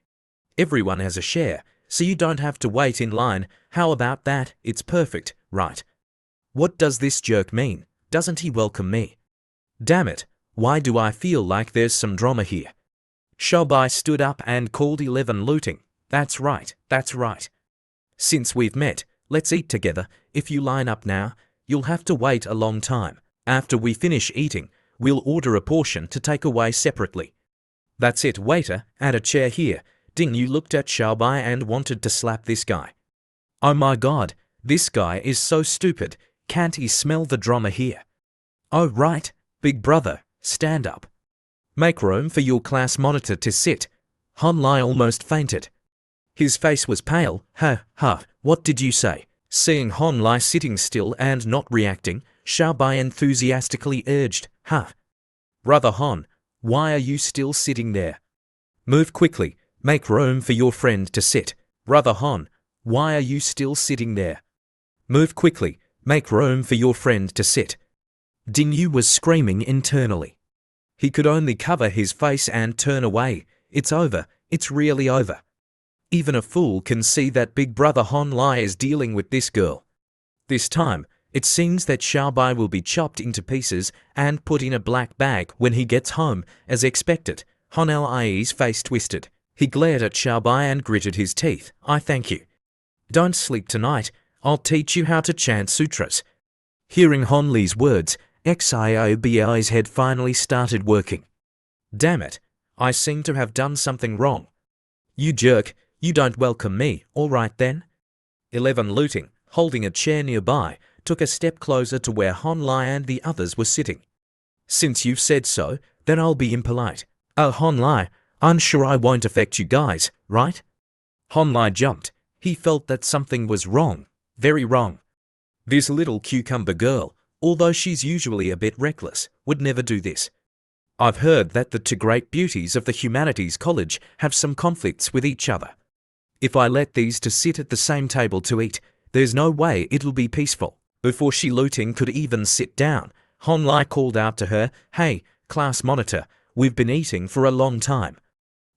Everyone has a share, so you don't have to wait in line. How about that? It's perfect, right? What does this jerk mean? Doesn't he welcome me? Damn it, why do I feel like there's some drama here? Xiaobai stood up and called 11 looting. That's right, that's right. Since we've met, let's eat together. If you line up now, you'll have to wait a long time. After we finish eating, we'll order a portion to take away separately. That's it, waiter, add a chair here. Ding, you looked at Xiaobai and wanted to slap this guy. Oh my god, this guy is so stupid. Can't he smell the drama here? Oh right, big brother, stand up. Make room for your class monitor to sit. Hon Lai almost fainted. His face was pale. What did you say? Seeing Hon Lai sitting still and not reacting, Xiaobai enthusiastically urged, Brother Hon, why are you still sitting there? Move quickly, make room for your friend to sit. Brother Hon, why are you still sitting there? Move quickly, make room for your friend to sit. Ding Yu was screaming internally. He could only cover his face and turn away. It's over, it's really over. Even a fool can see that big brother Hon Lai is dealing with this girl. This time, it seems that Xiaobai will be chopped into pieces and put in a black bag when he gets home, as expected. Hon Lai's face twisted. He glared at Xiaobai and gritted his teeth. I thank you. Don't sleep tonight. I'll teach you how to chant sutras. Hearing Hon Li's words, Xiaobi's head finally started working. Damn it, I seem to have done something wrong. You jerk, you don't welcome me, alright then? 11 looting, holding a chair nearby, took a step closer to where Hon Lai and the others were sitting. Since you've said so, then I'll be impolite. Oh Hon Lai, I'm sure I won't affect you guys, right? Hon Lai jumped. He felt that something was wrong, very wrong. This little cucumber girl, although she's usually a bit reckless, would never do this. I've heard that the two great beauties of the Humanities College have some conflicts with each other. If I let these two sit at the same table to eat, there's no way it'll be peaceful. Before she looting could even sit down, Hon Lai called out to her, Hey, class monitor, we've been eating for a long time.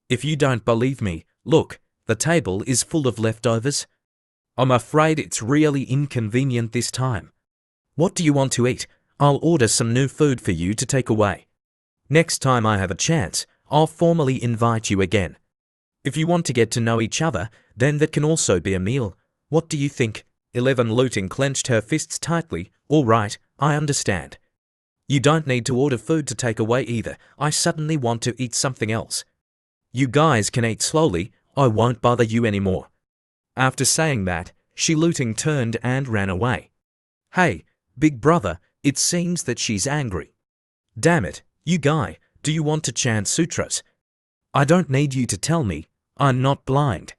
If you don't believe me, look, the table is full of leftovers. I'm afraid it's really inconvenient this time. What do you want to eat? I'll order some new food for you to take away. Next time I have a chance, I'll formally invite you again. If you want to get to know each other, then that can also be a meal. What do you think? 11 looting clenched her fists tightly. All right, I understand. You don't need to order food to take away either. I suddenly want to eat something else. You guys can eat slowly. I won't bother you anymore. After saying that, She looting turned and ran away. Hey, big brother, it seems that she's angry. Damn it, you guy, do you want to chant sutras? I don't need you to tell me, I'm not blind.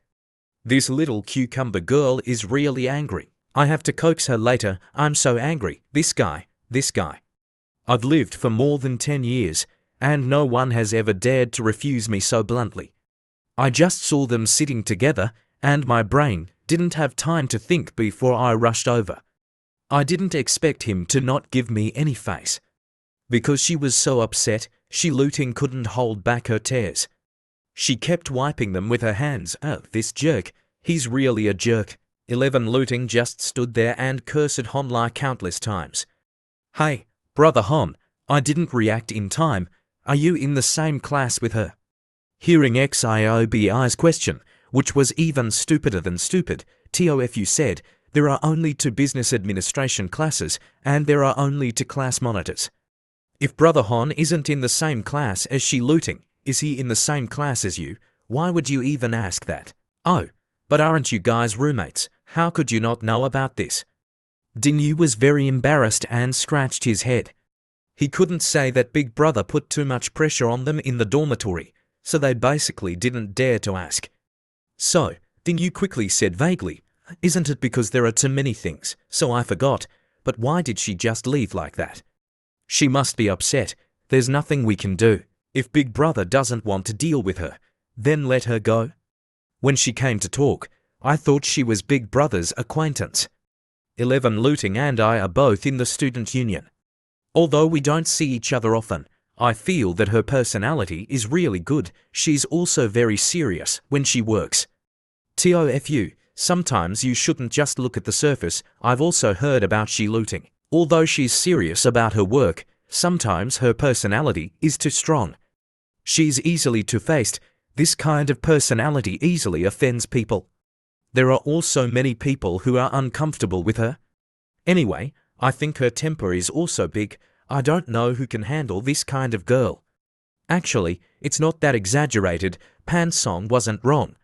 This little cucumber girl is really angry. I have to coax her later, I'm so angry. This guy. I've lived for more than 10 years, and no one has ever dared to refuse me so bluntly. I just saw them sitting together, and my brain didn't have time to think before I rushed over. I didn't expect him to not give me any face. Because she was so upset, she looting couldn't hold back her tears. She kept wiping them with her hands. Oh, this jerk, he's really a jerk. 11 looting just stood there and cursed Honlai countless times. Hey, brother Hon, I didn't react in time. Are you in the same class with her? Hearing Xiobi's question, which was even stupider than stupid, Tofu said, there are only 2 business administration classes, and there are only 2 class monitors. If brother Hon isn't in the same class as she looting, is he in the same class as you? Why would you even ask that? Oh, but aren't you guys roommates? How could you not know about this? Dinyu was very embarrassed and scratched his head. He couldn't say that big brother put too much pressure on them in the dormitory, so they basically didn't dare to ask. So, Dinyu quickly said vaguely, isn't it because there are too many things, so I forgot, but why did she just leave like that? She must be upset. There's nothing we can do. If big brother doesn't want to deal with her, then let her go. When she came to talk, I thought she was big brother's acquaintance. 11 looting and I are both in the student union. Although we don't see each other often, I feel that her personality is really good. She's also very serious when she works. Tofu, sometimes you shouldn't just look at the surface. I've also heard about she looting. Although she's serious about her work, sometimes her personality is too strong. She's easily two-faced. This kind of personality easily offends people. There are also many people who are uncomfortable with her. Anyway, I think her temper is also big. I don't know who can handle this kind of girl. Actually, it's not that exaggerated. Pan's song wasn't wrong.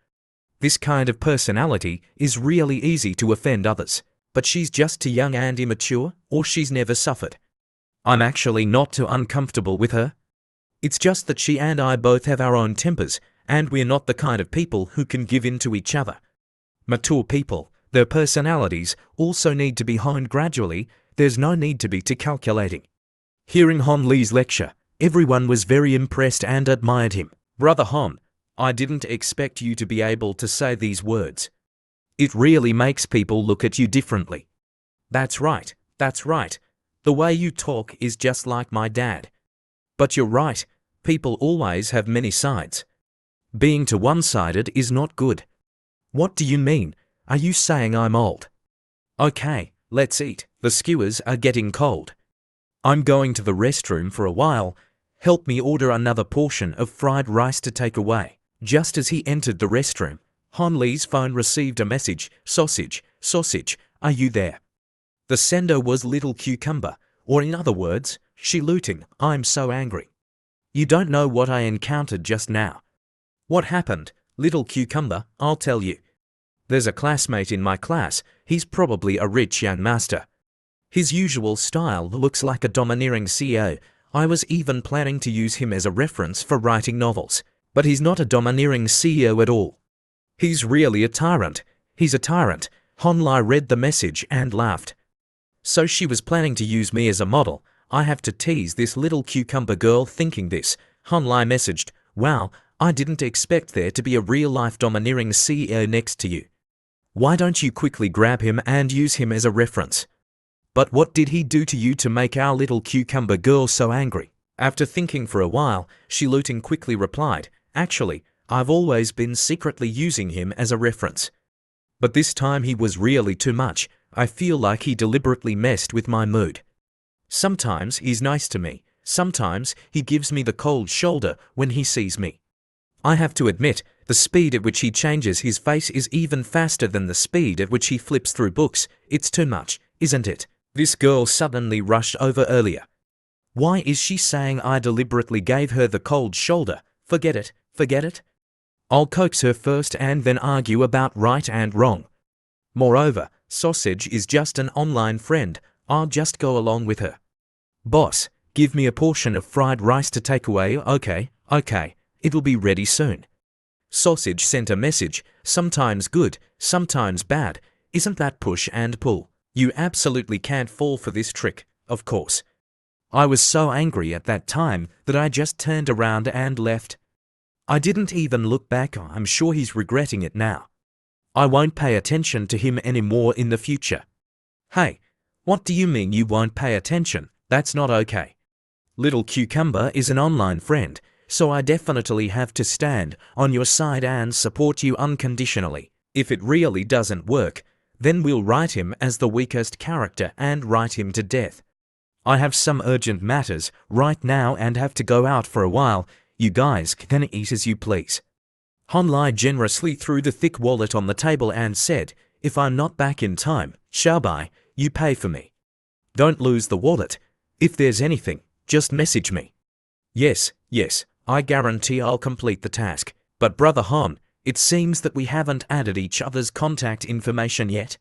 This kind of personality is really easy to offend others, but she's just too young and immature, or she's never suffered. I'm actually not too uncomfortable with her. It's just that she and I both have our own tempers, and we're not the kind of people who can give in to each other. Mature people, their personalities also need to be honed gradually. There's no need to be too calculating. Hearing Hon Lee's lecture, everyone was very impressed and admired him. Brother Hon, I didn't expect you to be able to say these words. It really makes people look at you differently. That's right. The way you talk is just like my dad. But you're right, people always have many sides. Being too one-sided is not good. What do you mean? Are you saying I'm old? Okay, let's eat. The skewers are getting cold. I'm going to the restroom for a while. Help me order another portion of fried rice to take away. Just as he entered the restroom, Hon Lee's phone received a message. Sausage, are you there? The sender was Little Cucumber, or in other words, she looting. I'm so angry. You don't know what I encountered just now. What happened, Little Cucumber? I'll tell you. There's a classmate in my class. He's probably a rich young master. His usual style looks like a domineering CEO. I was even planning to use him as a reference for writing novels. But he's not a domineering CEO at all. He's really a tyrant. He's a tyrant. Honlai read the message and laughed. So she was planning to use me as a model. I have to tease this little cucumber girl thinking this. Honlai messaged, wow, I didn't expect there to be a real-life domineering CEO next to you. Why don't you quickly grab him and use him as a reference? But what did he do to you to make our little cucumber girl so angry? After thinking for a while, she looting quickly replied, actually, I've always been secretly using him as a reference. But this time he was really too much. I feel like he deliberately messed with my mood. Sometimes he's nice to me. Sometimes he gives me the cold shoulder when he sees me. I have to admit, the speed at which he changes his face is even faster than the speed at which he flips through books. It's too much, isn't it? This girl suddenly rushed over earlier. Why is she saying I deliberately gave her the cold shoulder? Forget it. I'll coax her first and then argue about right and wrong. Moreover, Sausage is just an online friend. I'll just go along with her. Boss, give me a portion of fried rice to take away. Okay, it'll be ready soon. Sausage sent a message, sometimes good, sometimes bad. Isn't that push and pull? You absolutely can't fall for this trick, of course. I was so angry at that time that I just turned around and left. I didn't even look back. I'm sure he's regretting it now. I won't pay attention to him anymore in the future. Hey, what do you mean you won't pay attention? That's not okay. Little Cucumber is an online friend, so I definitely have to stand on your side and support you unconditionally. If it really doesn't work, then we'll write him as the weakest character and write him to death. I have some urgent matters right now and have to go out for a while. You guys can eat as you please. Honlai generously threw the thick wallet on the table and said, if I'm not back in time, Xiaobai, you pay for me. Don't lose the wallet. If there's anything, just message me. Yes, I guarantee I'll complete the task. But Brother Hon, it seems that we haven't added each other's contact information yet.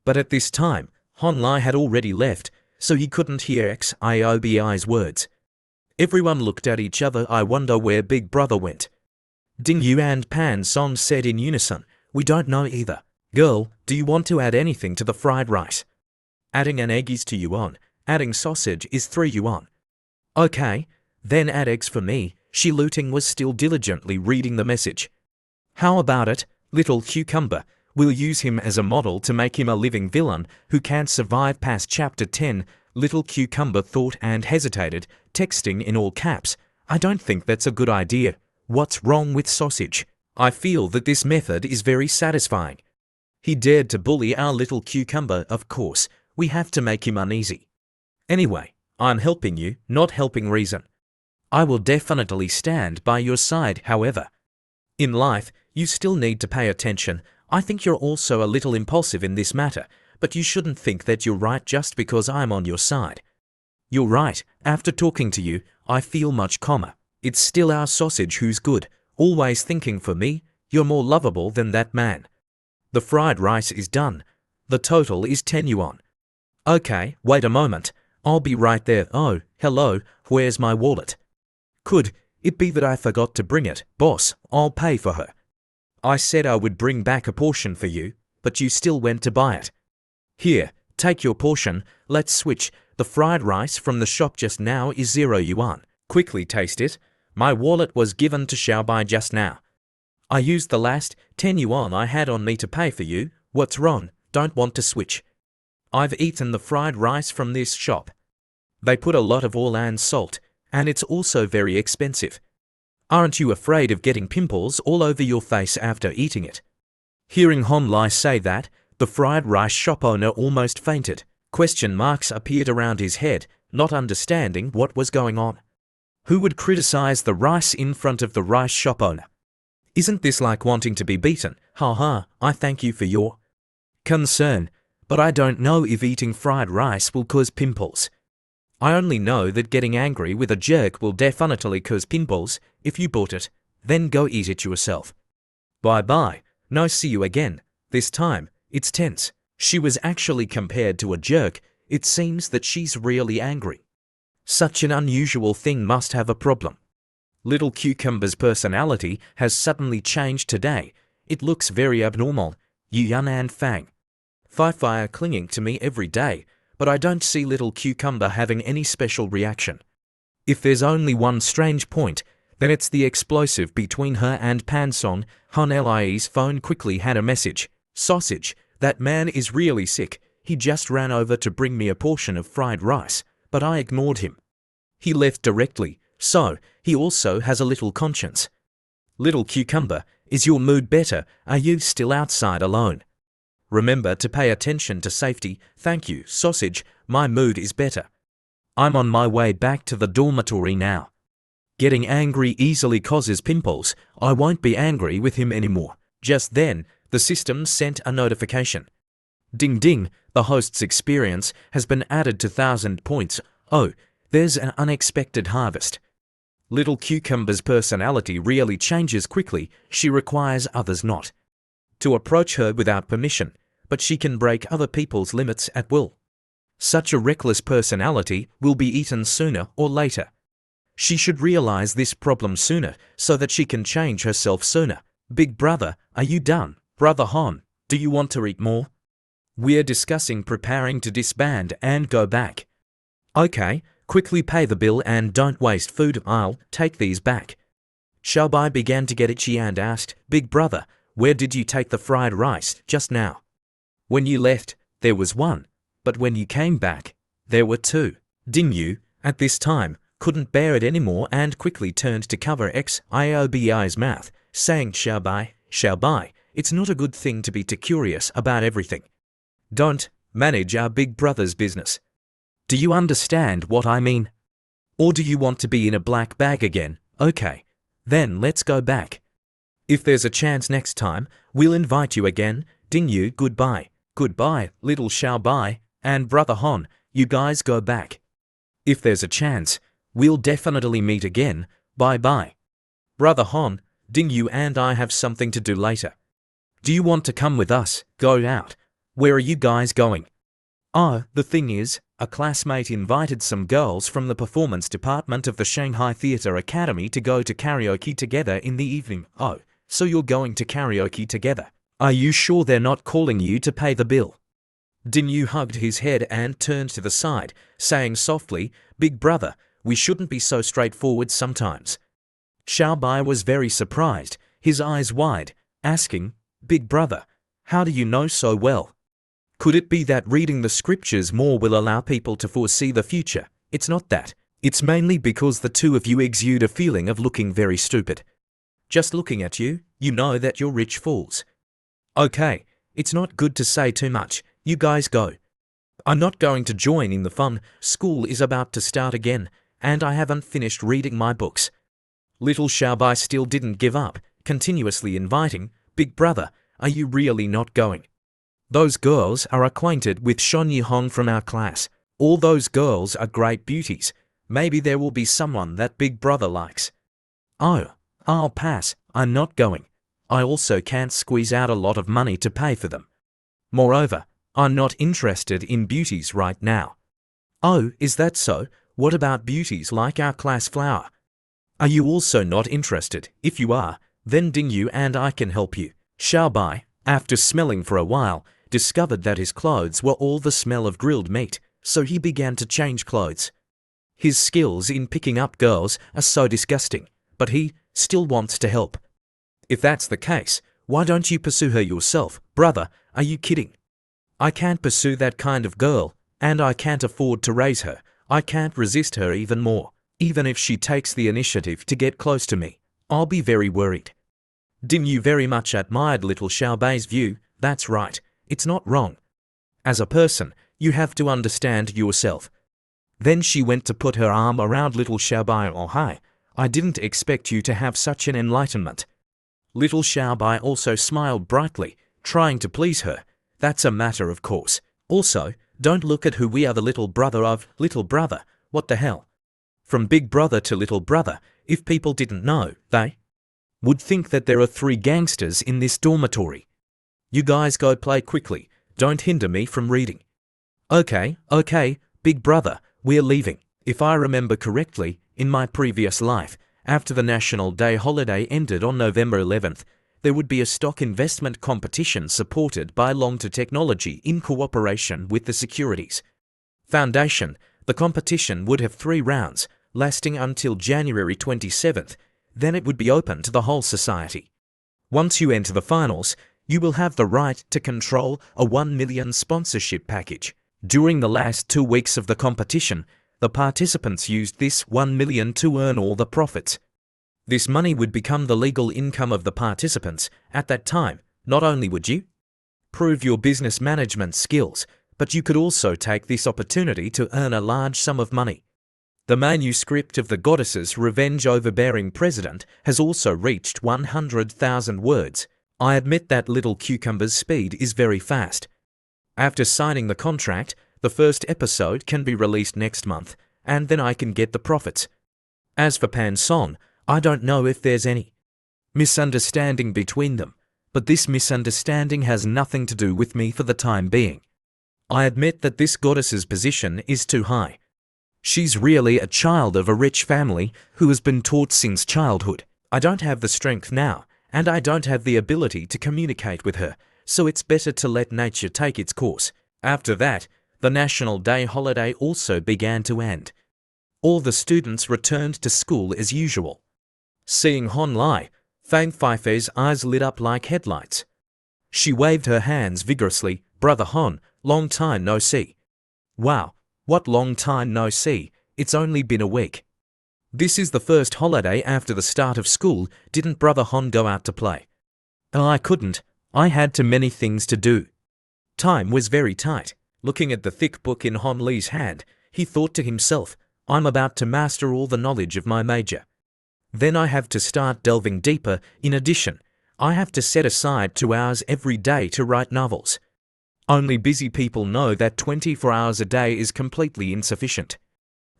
But at this time, Honlai had already left, so he couldn't hear Xiaobai's words. Everyone looked at each other. I wonder where Big Brother went. Ding Yu and Pan Song said in unison, we don't know either. Girl, do you want to add anything to the fried rice? Adding an egg is 2 yuan. Adding sausage is 3 yuan. Okay, then add eggs for me. Shi Luting was still diligently reading the message. How about it, Little Cucumber? We'll use him as a model to make him a living villain who can't survive past chapter 10. Little Cucumber thought and hesitated, texting in all caps. I don't think that's a good idea. What's wrong with Sausage? I feel that this method is very satisfying. He dared to bully our Little Cucumber, of course. We have to make him uneasy. Anyway, I'm helping you, not helping reason. I will definitely stand by your side, however. In life, you still need to pay attention. I think you're also a little impulsive in this matter, but you shouldn't think that you're right just because I'm on your side. You're right. After talking to you, I feel much calmer. It's still our Sausage who's good, always thinking for me. You're more lovable than that man. The fried rice is done. The total is 10 yuan. Okay, wait a moment. I'll be right there. Oh, hello, where's my wallet? Could it be that I forgot to bring it? Boss, I'll pay for her. I said I would bring back a portion for you, but you still went to buy it. Here, take your portion. Let's switch. The fried rice from the shop just now is 0 yuan. Quickly taste it. My wallet was given to Xiaobai just now. I used the last 10 yuan I had on me to pay for you. What's wrong? Don't want to switch. I've eaten the fried rice from this shop. They put a lot of oil and salt, and it's also very expensive. Aren't you afraid of getting pimples all over your face after eating it? Hearing Honlai say that, the fried rice shop owner almost fainted. Question marks appeared around his head, not understanding what was going on. Who would criticize the rice in front of the rice shop owner? Isn't this like wanting to be beaten? Ha, I thank you for your concern, but I don't know if eating fried rice will cause pimples. I only know that getting angry with a jerk will definitely cause pimples. If you bought it, then go eat it yourself. Bye-bye. No, see you again. This time, it's tense. She was actually compared to a jerk. It seems that she's really angry. Such an unusual thing must have a problem. Little Cucumber's personality has suddenly changed today. It looks very abnormal. Yuan and Fang. Fi are clinging to me every day, but I don't see Little Cucumber having any special reaction. If there's only one strange point, then it's the explosive between her and Pansong. Han Lie's phone quickly had a message. Sausage, that man is really sick. He just ran over to bring me a portion of fried rice, but I ignored him. He left directly, so he also has a little conscience. Little Cucumber, is your mood better? Are you still outside alone? Remember to pay attention to safety. Thank you, Sausage. My mood is better. I'm on my way back to the dormitory now. Getting angry easily causes pimples. I won't be angry with him anymore. Just then, the system sent a notification. Ding ding, the host's experience has been added to 1,000 points. Oh, there's an unexpected harvest. Little Cucumber's personality really changes quickly. She requires others not to approach her without permission. but she can break other people's limits at will. Such a reckless personality will be eaten sooner or later. She should realize this problem sooner so that she can change herself sooner. Big brother, are you done? Brother Hon, do you want to eat more? We're discussing preparing to disband and go back. Okay, quickly pay the bill and don't waste food. I'll take these back. Xiaobai began to get itchy and asked, Big brother, where did you take the fried rice just now? When you left, there was one, but when you came back, there were two. Dingyu, at this time, couldn't bear it anymore and quickly turned to cover Xiaobai's mouth, saying, Xiaobai, it's not a good thing to be too curious about everything. Don't manage our big brother's business. Do you understand what I mean? Or do you want to be in a black bag again? Okay, then let's go back. If there's a chance next time, we'll invite you again. Dingyu, goodbye. Goodbye, little Xiaobai, and brother Hon, you guys go back. If there's a chance, we'll definitely meet again. Bye-bye. Brother Hon, Dingyu and I have something to do later. Do you want to come with us? Go out. Where are you guys going? Oh, the thing is, a classmate invited some girls from the performance department of the Shanghai Theatre Academy to go to karaoke together in the evening. Oh, so you're going to karaoke together? Are you sure they're not calling you to pay the bill? Dingyu hugged his head and turned to the side, saying softly, Big brother, we shouldn't be so straightforward sometimes. Xiaobai was very surprised, his eyes wide, asking, Big brother, how do you know so well? Could it be that reading the scriptures more will allow people to foresee the future? It's not that. It's mainly because the two of you exude a feeling of looking very stupid. Just looking at you, you know that you're rich fools. Okay, it's not good to say too much. You guys go. I'm not going to join in the fun. School is about to start again, and I haven't finished reading my books. Little Xiaobai still didn't give up, continuously inviting, Big brother, are you really not going? Those girls are acquainted with Shon Yihong from our class. All those girls are great beauties. Maybe there will be someone that Big brother likes. Oh, I'll pass. I'm not going. I also can't squeeze out a lot of money to pay for them. Moreover, I'm not interested in beauties right now. Oh, is that so? What about beauties like our class flower? Are you also not interested? If you are, then Dingyu and I can help you. Xiaobai, after smelling for a while, discovered that his clothes were all the smell of grilled meat, so he began to change clothes. His skills in picking up girls are so disgusting, but he still wants to help. If that's the case, why don't you pursue her yourself? Brother, are you kidding? I can't pursue that kind of girl, and I can't afford to raise her. I can't resist her even more. Even if she takes the initiative to get close to me, I'll be very worried. Dingyu very much admired little Xiaobai's view. That's right. It's not wrong. As a person, you have to understand yourself. Then she went to put her arm around little Xiaobai. Oh hi, I didn't expect you to have such an enlightenment. Little Xiaobai also smiled brightly, trying to please her. That's a matter of course. Also, don't look at who we are, the little brother of little brother. What the hell? From big brother to little brother, if people didn't know, they would think that there are 3 gangsters in this dormitory. You guys go play quickly. Don't hinder me from reading. Okay, big brother, we're leaving. If I remember correctly, in my previous life, after the National Day holiday ended on November 11th, there would be a stock investment competition supported by Longta Technology in cooperation with the Securities Foundation. The competition would have 3 rounds, lasting until January 27th. Then it would be open to the whole society. Once you enter the finals, you will have the right to control a 1 million sponsorship package. During the last 2 weeks of the competition, the participants used this 1 million to earn all the profits. This money would become the legal income of the participants. At that time, not only would you prove your business management skills, but you could also take this opportunity to earn a large sum of money. The manuscript of the goddess's revenge overbearing president has also reached 100,000 words. I admit that little cucumber's speed is very fast. After signing the contract, the first episode can be released next month, and then I can get the profits. As for Pan Song, I don't know if there's any misunderstanding between them. But this misunderstanding has nothing to do with me for the time being. I admit that this goddess's position is too high. She's really a child of a rich family who has been taught since childhood. I don't have the strength now, and I don't have the ability to communicate with her, so it's better to let nature take its course. After that, the National Day holiday also began to end. All the students returned to school as usual. Seeing Hon Lai, Fang Feifei's eyes lit up like headlights. She waved her hands vigorously. "Brother Hon, long time no see." "Wow, what long time no see, it's only been a week." "This is the first holiday after the start of school. Didn't Brother Hon go out to play?" "Oh, I couldn't. I had too many things to do." Time was very tight. Looking at the thick book in Hon Li's hand, he thought to himself, "I'm about to master all the knowledge of my major. Then I have to start delving deeper. In addition, I have to set aside 2 hours every day to write novels. Only busy people know that 24 hours a day is completely insufficient."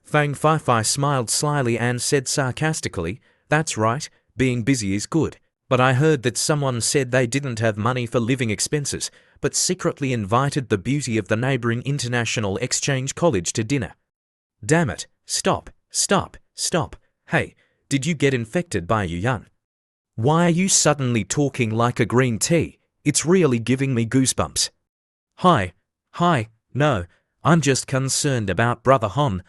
Fang Feifei smiled slyly and said sarcastically, "That's right, being busy is good. But I heard that someone said they didn't have money for living expenses, but secretly invited the beauty of the neighboring international exchange college to dinner." "Damn it, stop. Hey, did you get infected by Yuan? Why are you suddenly talking like a green tea? It's really giving me goosebumps." Hi, no, I'm just concerned about Brother Hon.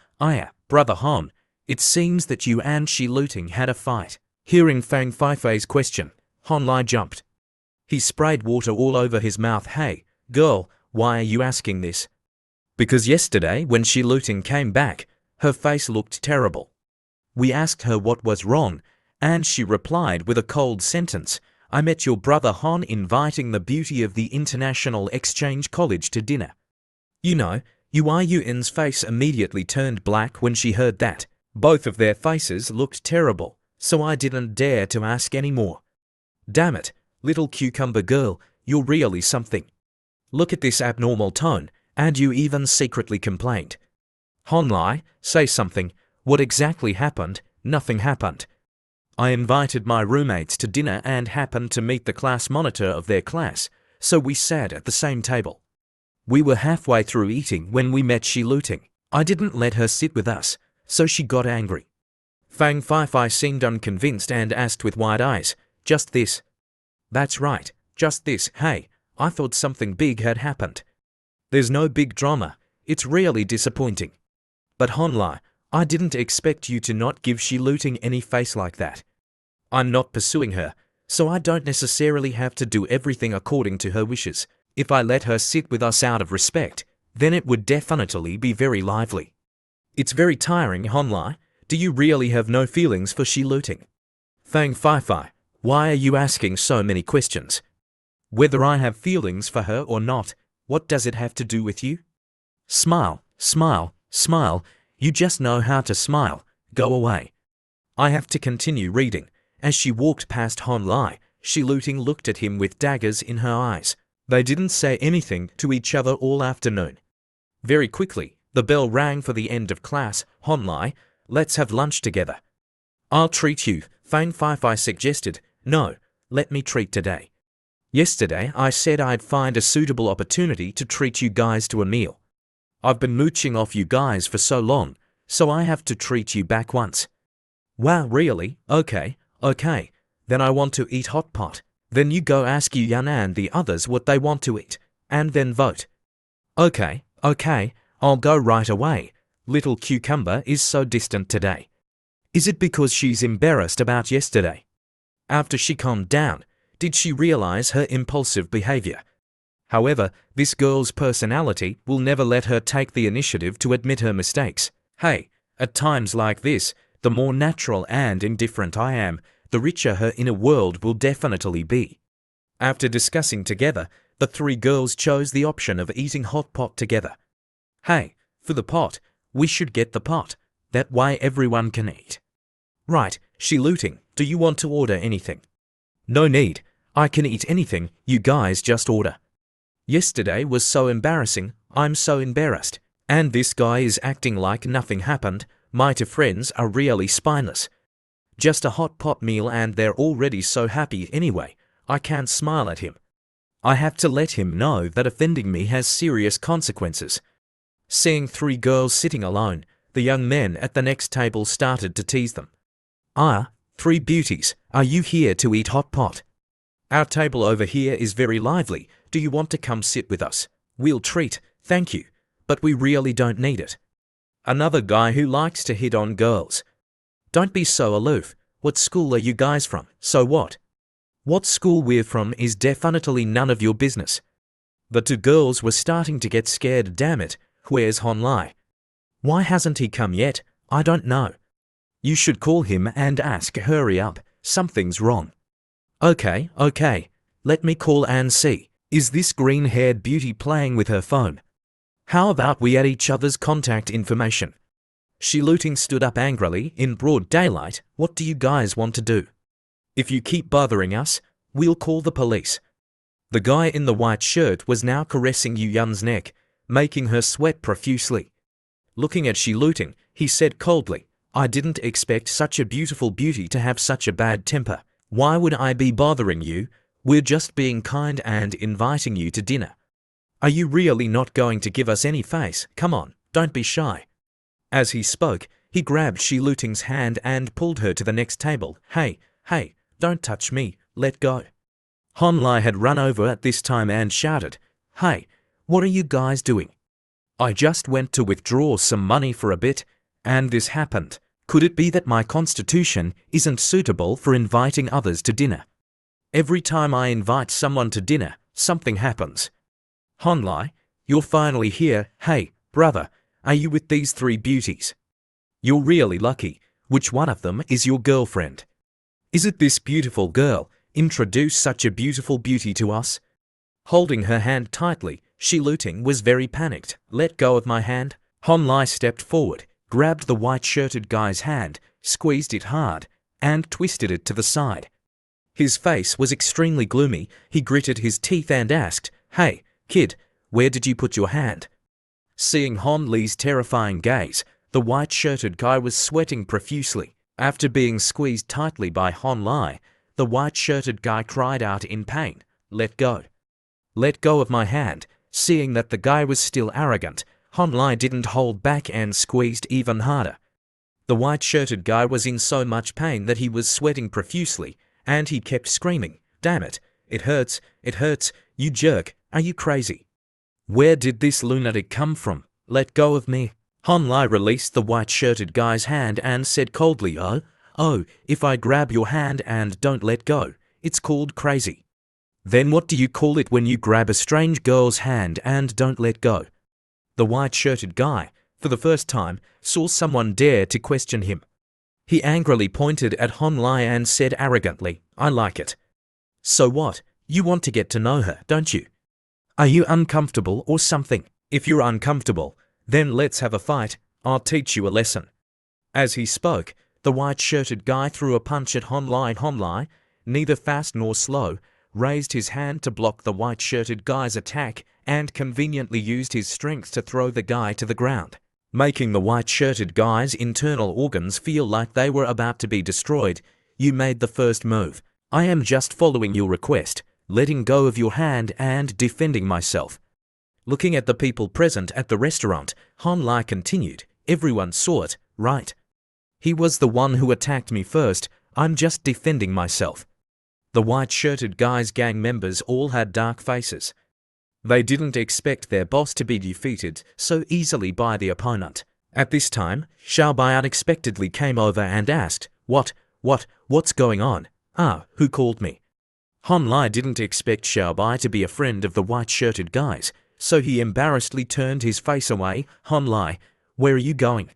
Brother Hon, it seems that you and Shi Luting had a fight." Hearing Fang Feifei's question, Hon Lai jumped. He sprayed water all over his mouth. "Hey, girl, why are you asking this?" "Because yesterday when Shi Luting came back, her face looked terrible. We asked her what was wrong, and she replied with a cold sentence, 'I met your brother Hon inviting the beauty of the International Exchange College to dinner.' You know, Yuan's face immediately turned black when she heard that. Both of their faces looked terrible, so I didn't dare to ask any more. Damn it, little cucumber girl, you're really something. Look at this abnormal tone, and you even secretly complained." "Hon Lai, say something. What exactly happened?" "Nothing happened. I invited my roommates to dinner and happened to meet the class monitor of their class, so we sat at the same table. We were halfway through eating when we met Shi Luting. I didn't let her sit with us, so she got angry." Fang Feifei seemed unconvinced and asked with wide eyes, "Just this?" "That's right, just this. Hey, I thought something big had happened." "There's no big drama. It's really disappointing. But Hon Lai, I didn't expect you to not give Shi Luting any face like that. I'm not pursuing her, so I don't necessarily have to do everything according to her wishes. If I let her sit with us out of respect, then it would definitely be very lively." "It's very tiring, Hon Lai. Do you really have no feelings for Shi Luting?" "Fang Feifei, why are you asking so many questions? Whether I have feelings for her or not, what does it have to do with you? Smile. You just know how to smile. Go away." I have to continue reading. As she walked past Hon Lai, Shi Luting looked at him with daggers in her eyes. They didn't say anything to each other all afternoon. Very quickly, the bell rang for the end of class. "Hon Lai, let's have lunch together." "I'll treat you," Fang Feifei suggested. "No, let me treat today. Yesterday I said I'd find a suitable opportunity to treat you guys to a meal. I've been mooching off you guys for so long, so I have to treat you back once." "Wow, really? Okay. Then I want to eat hot pot. Then you go ask Yuan and the others what they want to eat, and then vote." Okay, I'll go right away. Little cucumber is so distant today. Is it because she's embarrassed about yesterday? After she calmed down, did she realize her impulsive behavior? However, this girl's personality will never let her take the initiative to admit her mistakes. Hey, at times like this, the more natural and indifferent I am, the richer her inner world will definitely be. After discussing together, the three girls chose the option of eating hot pot together. Hey, for the pot, we should get the pot. That way everyone can eat. Right, Shi Luting, do you want to order anything? No need, I can eat anything, you guys just order. Yesterday was so embarrassing, I'm so embarrassed. And this guy is acting like nothing happened. My two friends are really spineless. Just a hot pot meal and they're already so happy anyway. I can't smile at him. I have to let him know that offending me has serious consequences. Seeing 3 girls sitting alone, the young men at the next table started to tease them. 3 beauties, are you here to eat hot pot? Our table over here is very lively. Do you want to come sit with us? We'll treat, thank you, but we really don't need it. Another guy who likes to hit on girls. Don't be so aloof. What school are you guys from? So what? What school we're from is definitely none of your business. The 2 girls were starting to get scared. Damn it, where's Hon Lai? Why hasn't he come yet? I don't know. You should call him and ask. Hurry up, something's wrong. Okay, let me call and see. Is this green-haired beauty playing with her phone? How about we add each other's contact information? Shi Luting stood up angrily in broad daylight. What do you guys want to do? If you keep bothering us, we'll call the police. The guy in the white shirt was now caressing Yu Yun's neck, making her sweat profusely. Looking at Shi Luting, he said coldly, I didn't expect such a beautiful beauty to have such a bad temper. Why would I be bothering you? We're just being kind and inviting you to dinner. Are you really not going to give us any face? Come on, don't be shy. As he spoke, he grabbed Shi Luting's hand and pulled her to the next table. Hey, don't touch me, let go. Hon Lai had run over at this time and shouted, Hey, what are you guys doing? I just went to withdraw some money for a bit, and this happened. Could it be that my constitution isn't suitable for inviting others to dinner? Every time I invite someone to dinner, something happens. Hon Lai, you're finally here. Hey, brother, are you with these 3 beauties? You're really lucky. Which one of them is your girlfriend? Is it this beautiful girl? Introduce such a beautiful beauty to us. Holding her hand tightly, Shi Luting was very panicked. Let go of my hand. Hon Lai stepped forward, grabbed the white-shirted guy's hand, squeezed it hard, and twisted it to the side. His face was extremely gloomy. He gritted his teeth and asked, Hey, kid, where did you put your hand? Seeing Hon Lai's terrifying gaze, the white-shirted guy was sweating profusely. After being squeezed tightly by Hon Lai, the white-shirted guy cried out in pain, Let go. Let go of my hand. Seeing that the guy was still arrogant, Hon Lai didn't hold back and squeezed even harder. The white-shirted guy was in so much pain that he was sweating profusely, and he kept screaming, Damn it, it hurts, you jerk, are you crazy? Where did this lunatic come from? Let go of me. Hon Lai released the white-shirted guy's hand and said coldly, Oh, if I grab your hand and don't let go, it's called crazy. Then what do you call it when you grab a strange girl's hand and don't let go? The white-shirted guy, for the first time, saw someone dare to question him. He angrily pointed at Hon Lai and said arrogantly, I like it. So what? You want to get to know her, don't you? Are you uncomfortable or something? If you're uncomfortable, then let's have a fight. I'll teach you a lesson. As he spoke, the white-shirted guy threw a punch at Hon Lai. Hon Lai, neither fast nor slow, raised his hand to block the white-shirted guy's attack and conveniently used his strength to throw the guy to the ground, making the white-shirted guy's internal organs feel like they were about to be destroyed. You made the first move. I am just following your request, letting go of your hand and defending myself. Looking at the people present at the restaurant, Hon Lai continued, Everyone saw it, right? He was the one who attacked me first. I'm just defending myself. The white-shirted guy's gang members all had dark faces. They didn't expect their boss to be defeated so easily by the opponent. At this time, Xiaobai unexpectedly came over and asked, What's going on? Who called me? Hon Lai didn't expect Xiaobai to be a friend of the white-shirted guys, so he embarrassedly turned his face away. Hon Lai, where are you going?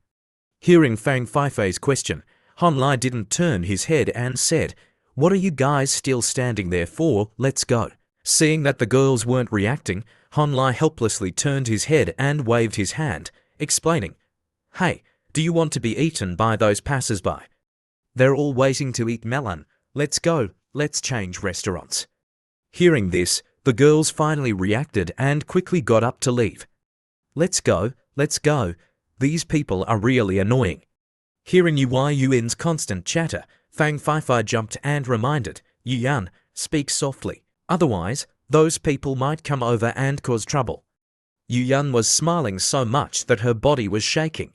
Hearing Fang Feifei's question, Hon Lai didn't turn his head and said, What are you guys still standing there for? Let's go. Seeing that the girls weren't reacting, Hon Lai helplessly turned his head and waved his hand, explaining, Hey, do you want to be eaten by those passers-by? They're all waiting to eat melon. Let's go, let's change restaurants. Hearing this, the girls finally reacted and quickly got up to leave. Let's go. These people are really annoying. Hearing Yu Yun's constant chatter, Fang Feifei jumped and reminded, Yu Yun, Speak softly. Otherwise, those people might come over and cause trouble. Yu-Yun was smiling so much that her body was shaking.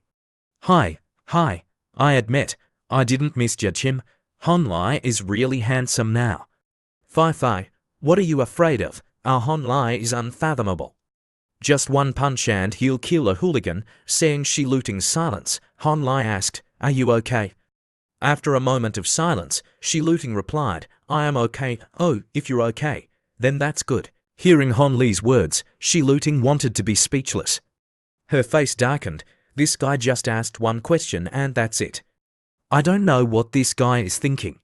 Hi. I admit, I didn't misjudge him. Honlai is really handsome now. Fi, what are you afraid of? Our Honlai is unfathomable. Just one punch and he'll kill a hooligan. Seeing Shiluting's silence, Honlai asked, are you okay? After a moment of silence, Shiluting replied, I am okay. Oh, if you're okay, then that's good. Hearing Honli's words, Shiluting wanted to be speechless. Her face darkened. This guy just asked one question and that's it. I don't know what this guy is thinking.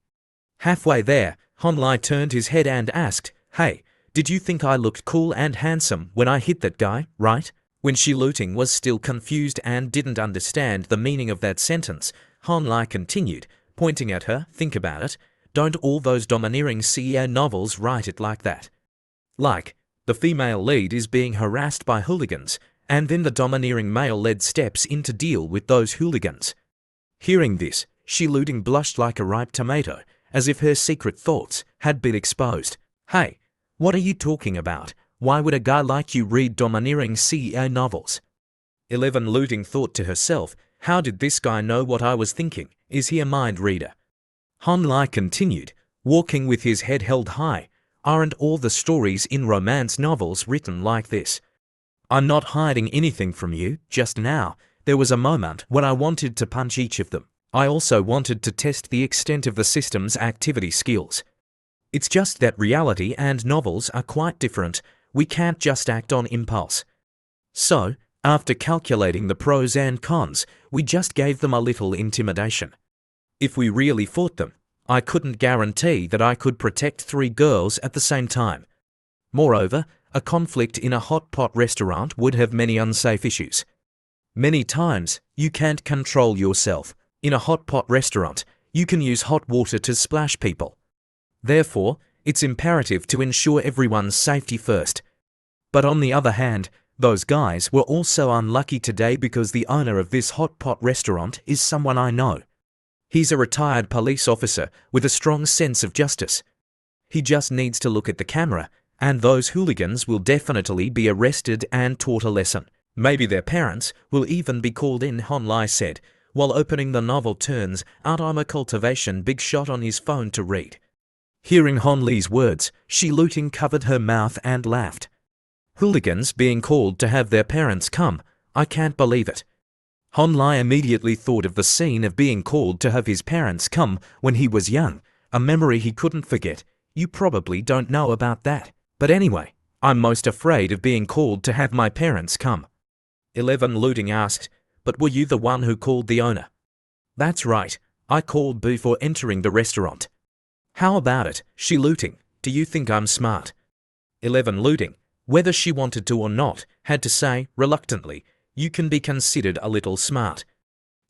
Halfway there, Honlai turned his head and asked, hey, did you think I looked cool and handsome when I hit that guy, right? When Shiluting was still confused and didn't understand the meaning of that sentence, Honlai continued, pointing at her, think about it. Don't all those domineering CEO novels write it like that? Like, the female lead is being harassed by hooligans, and then the domineering male lead steps in to deal with those hooligans. Hearing this, Shiluting blushed like a ripe tomato, as if her secret thoughts had been exposed. Hey, what are you talking about? Why would a guy like you read domineering CEO novels? 11 Looting thought to herself, how did this guy know what I was thinking? Is he a mind reader? Honlai continued, walking with his head held high. Aren't all the stories in romance novels written like this? I'm not hiding anything from you. Just now, there was a moment when I wanted to punch each of them. I also wanted to test the extent of the system's activity skills. It's just that reality and novels are quite different. We can't just act on impulse. So, after calculating the pros and cons, we just gave them a little intimidation. If we really fought them, I couldn't guarantee that I could protect 3 girls at the same time. Moreover, a conflict in a hot pot restaurant would have many unsafe issues. Many times, you can't control yourself. In a hot pot restaurant, you can use hot water to splash people. Therefore, it's imperative to ensure everyone's safety first. But on the other hand, those guys were also unlucky today because the owner of this hot pot restaurant is someone I know. He's a retired police officer with a strong sense of justice. He just needs to look at the camera, and those hooligans will definitely be arrested and taught a lesson. Maybe their parents will even be called in, Honlai said, while opening the novel Turns Out I'm a Cultivation Big Shot on his phone to read. Hearing Honli's words, Shiluting covered her mouth and laughed. Hooligans being called to have their parents come, I can't believe it. Honlai immediately thought of the scene of being called to have his parents come when he was young, a memory he couldn't forget. You probably don't know about that. But anyway, I'm most afraid of being called to have my parents come. 11 Looting asked, but were you the one who called the owner? That's right, I called before entering the restaurant. How about it, Shiluting? Do you think I'm smart? 11 Looting, whether she wanted to or not, had to say, reluctantly, you can be considered a little smart.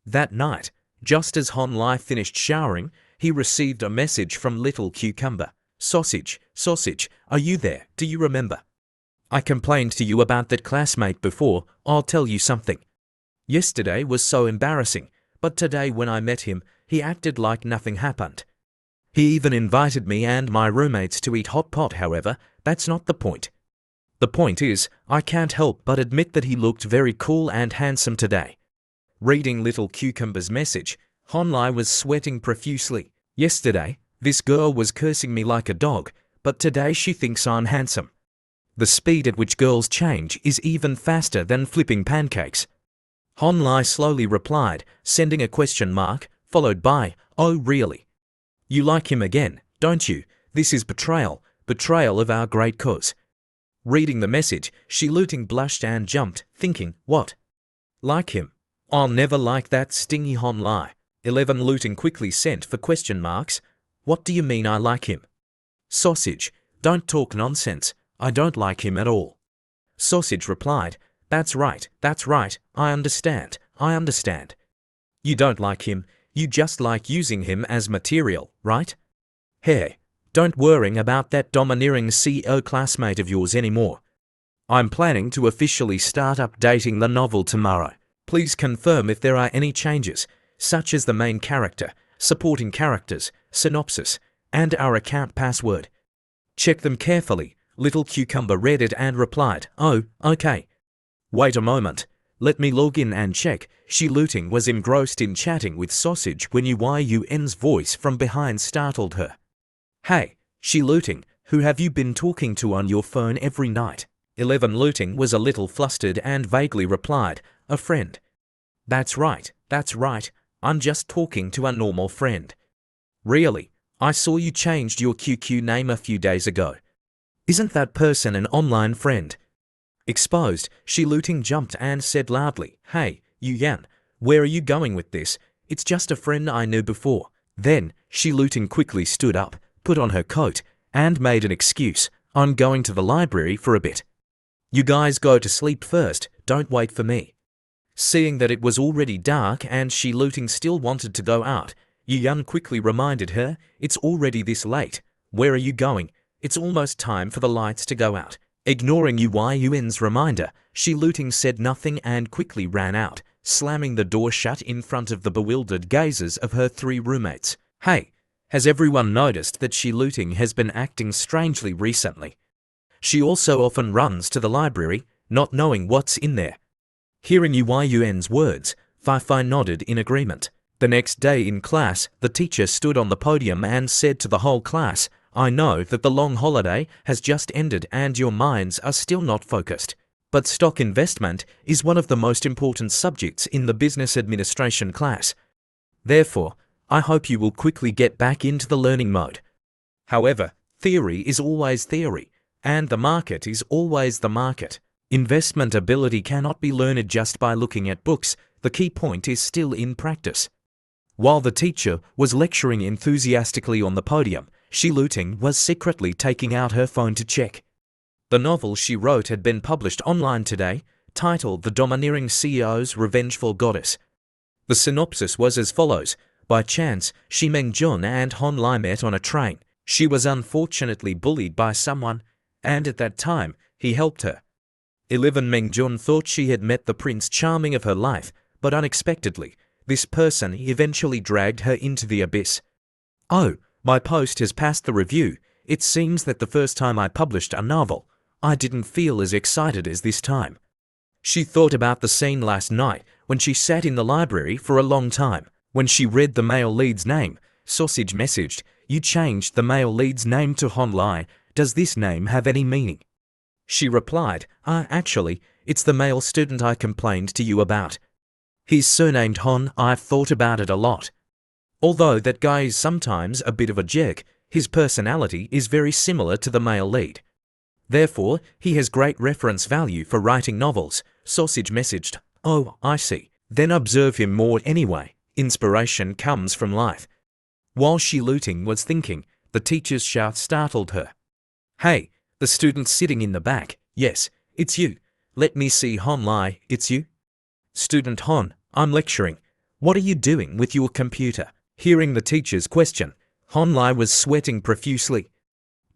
That night, just as Honlai finished showering, he received a message from Little Cucumber. Sausage, are you there? Do you remember? I complained to you about that classmate before. I'll tell you something. Yesterday was so embarrassing, but today when I met him, he acted like nothing happened. He even invited me and my roommates to eat hot pot. However, that's not the point. The point is, I can't help but admit that he looked very cool and handsome today. Reading Little Cucumber's message, Honlai was sweating profusely. Yesterday, this girl was cursing me like a dog, but today she thinks I'm handsome. The speed at which girls change is even faster than flipping pancakes. Honlai slowly replied, sending a question mark, followed by, oh really? You like him again, don't you? This is betrayal of our great cause. Reading the message, Shiluting blushed and jumped, thinking, what? Like him? I'll never like that stingy Honlai. 11 Looting quickly sent for question marks. What do you mean I like him? Sausage, don't talk nonsense. I don't like him at all. Sausage replied, that's right, I understand. You don't like him, you just like using him as material, right? Hey, don't worry about that domineering CEO classmate of yours anymore. I'm planning to officially start updating the novel tomorrow. Please confirm if there are any changes, such as the main character, supporting characters, synopsis, and our account password. Check them carefully. Little Cucumber read it and replied, "Oh, okay." "Wait a moment. Let me log in and check." Shi Luting was engrossed in chatting with Sausage when Yun's voice from behind startled her. "Hey, Shi Luting, who have you been talking to on your phone every night?" 11 Luting was a little flustered and vaguely replied, "A friend." That's right. I'm just talking to a normal friend." "Really? I saw you changed your QQ name a few days ago. Isn't that person an online friend?" Exposed, Shi Luting jumped and said loudly, "Hey, Yan, where are you going with this? It's just a friend I knew before." Then, Shi Luting quickly stood up, put on her coat, and made an excuse. "I'm going to the library for a bit. You guys go to sleep first, don't wait for me." Seeing that it was already dark and Shi Luting still wanted to go out, Yan quickly reminded her, "It's already this late. Where are you going? It's almost time for the lights to go out." Ignoring Yun's reminder, Shi Luting said nothing and quickly ran out, slamming the door shut in front of the bewildered gazes of her 3 roommates. "Hey, has everyone noticed that Shi Luting has been acting strangely recently? She also often runs to the library, not knowing what's in there." Hearing Yun's words, Fei nodded in agreement. The next day in class, the teacher stood on the podium and said to the whole class, "I know that the long holiday has just ended and your minds are still not focused. But stock investment is one of the most important subjects in the business administration class. Therefore, I hope you will quickly get back into the learning mode. However, theory is always theory, and the market is always the market. Investment ability cannot be learned just by looking at books. The key point is still in practice." While the teacher was lecturing enthusiastically on the podium, Shi Luting was secretly taking out her phone to check. The novel she wrote had been published online today, titled The Domineering CEO's Revengeful Goddess. The synopsis was as follows. By chance, Shi Mengjun and Hon Lai met on a train. She was unfortunately bullied by someone, and at that time, he helped her. 11 Mengjun thought she had met the Prince Charming of her life, but unexpectedly, this person eventually dragged her into the abyss. "Oh, my post has passed the review. It seems that the first time I published a novel, I didn't feel as excited as this time." She thought about the scene last night when she sat in the library for a long time. When she read the male lead's name, Sausage messaged, "You changed the male lead's name to Hon Lai. Does this name have any meaning?" She replied, Actually, it's the male student I complained to you about. He's surnamed Hon. I've thought about it a lot. Although that guy is sometimes a bit of a jerk, his personality is very similar to the male lead. Therefore, he has great reference value for writing novels." Sausage messaged, "Oh, I see. Then observe him more anyway. Inspiration comes from life." While Shi Luting was thinking, the teacher's shout startled her. "Hey, the student sitting in the back. Yes, it's you. Let me see Hon Lai, it's you." "Student Hon, I'm lecturing. What are you doing with your computer?" Hearing the teacher's question, Hon Lai was sweating profusely.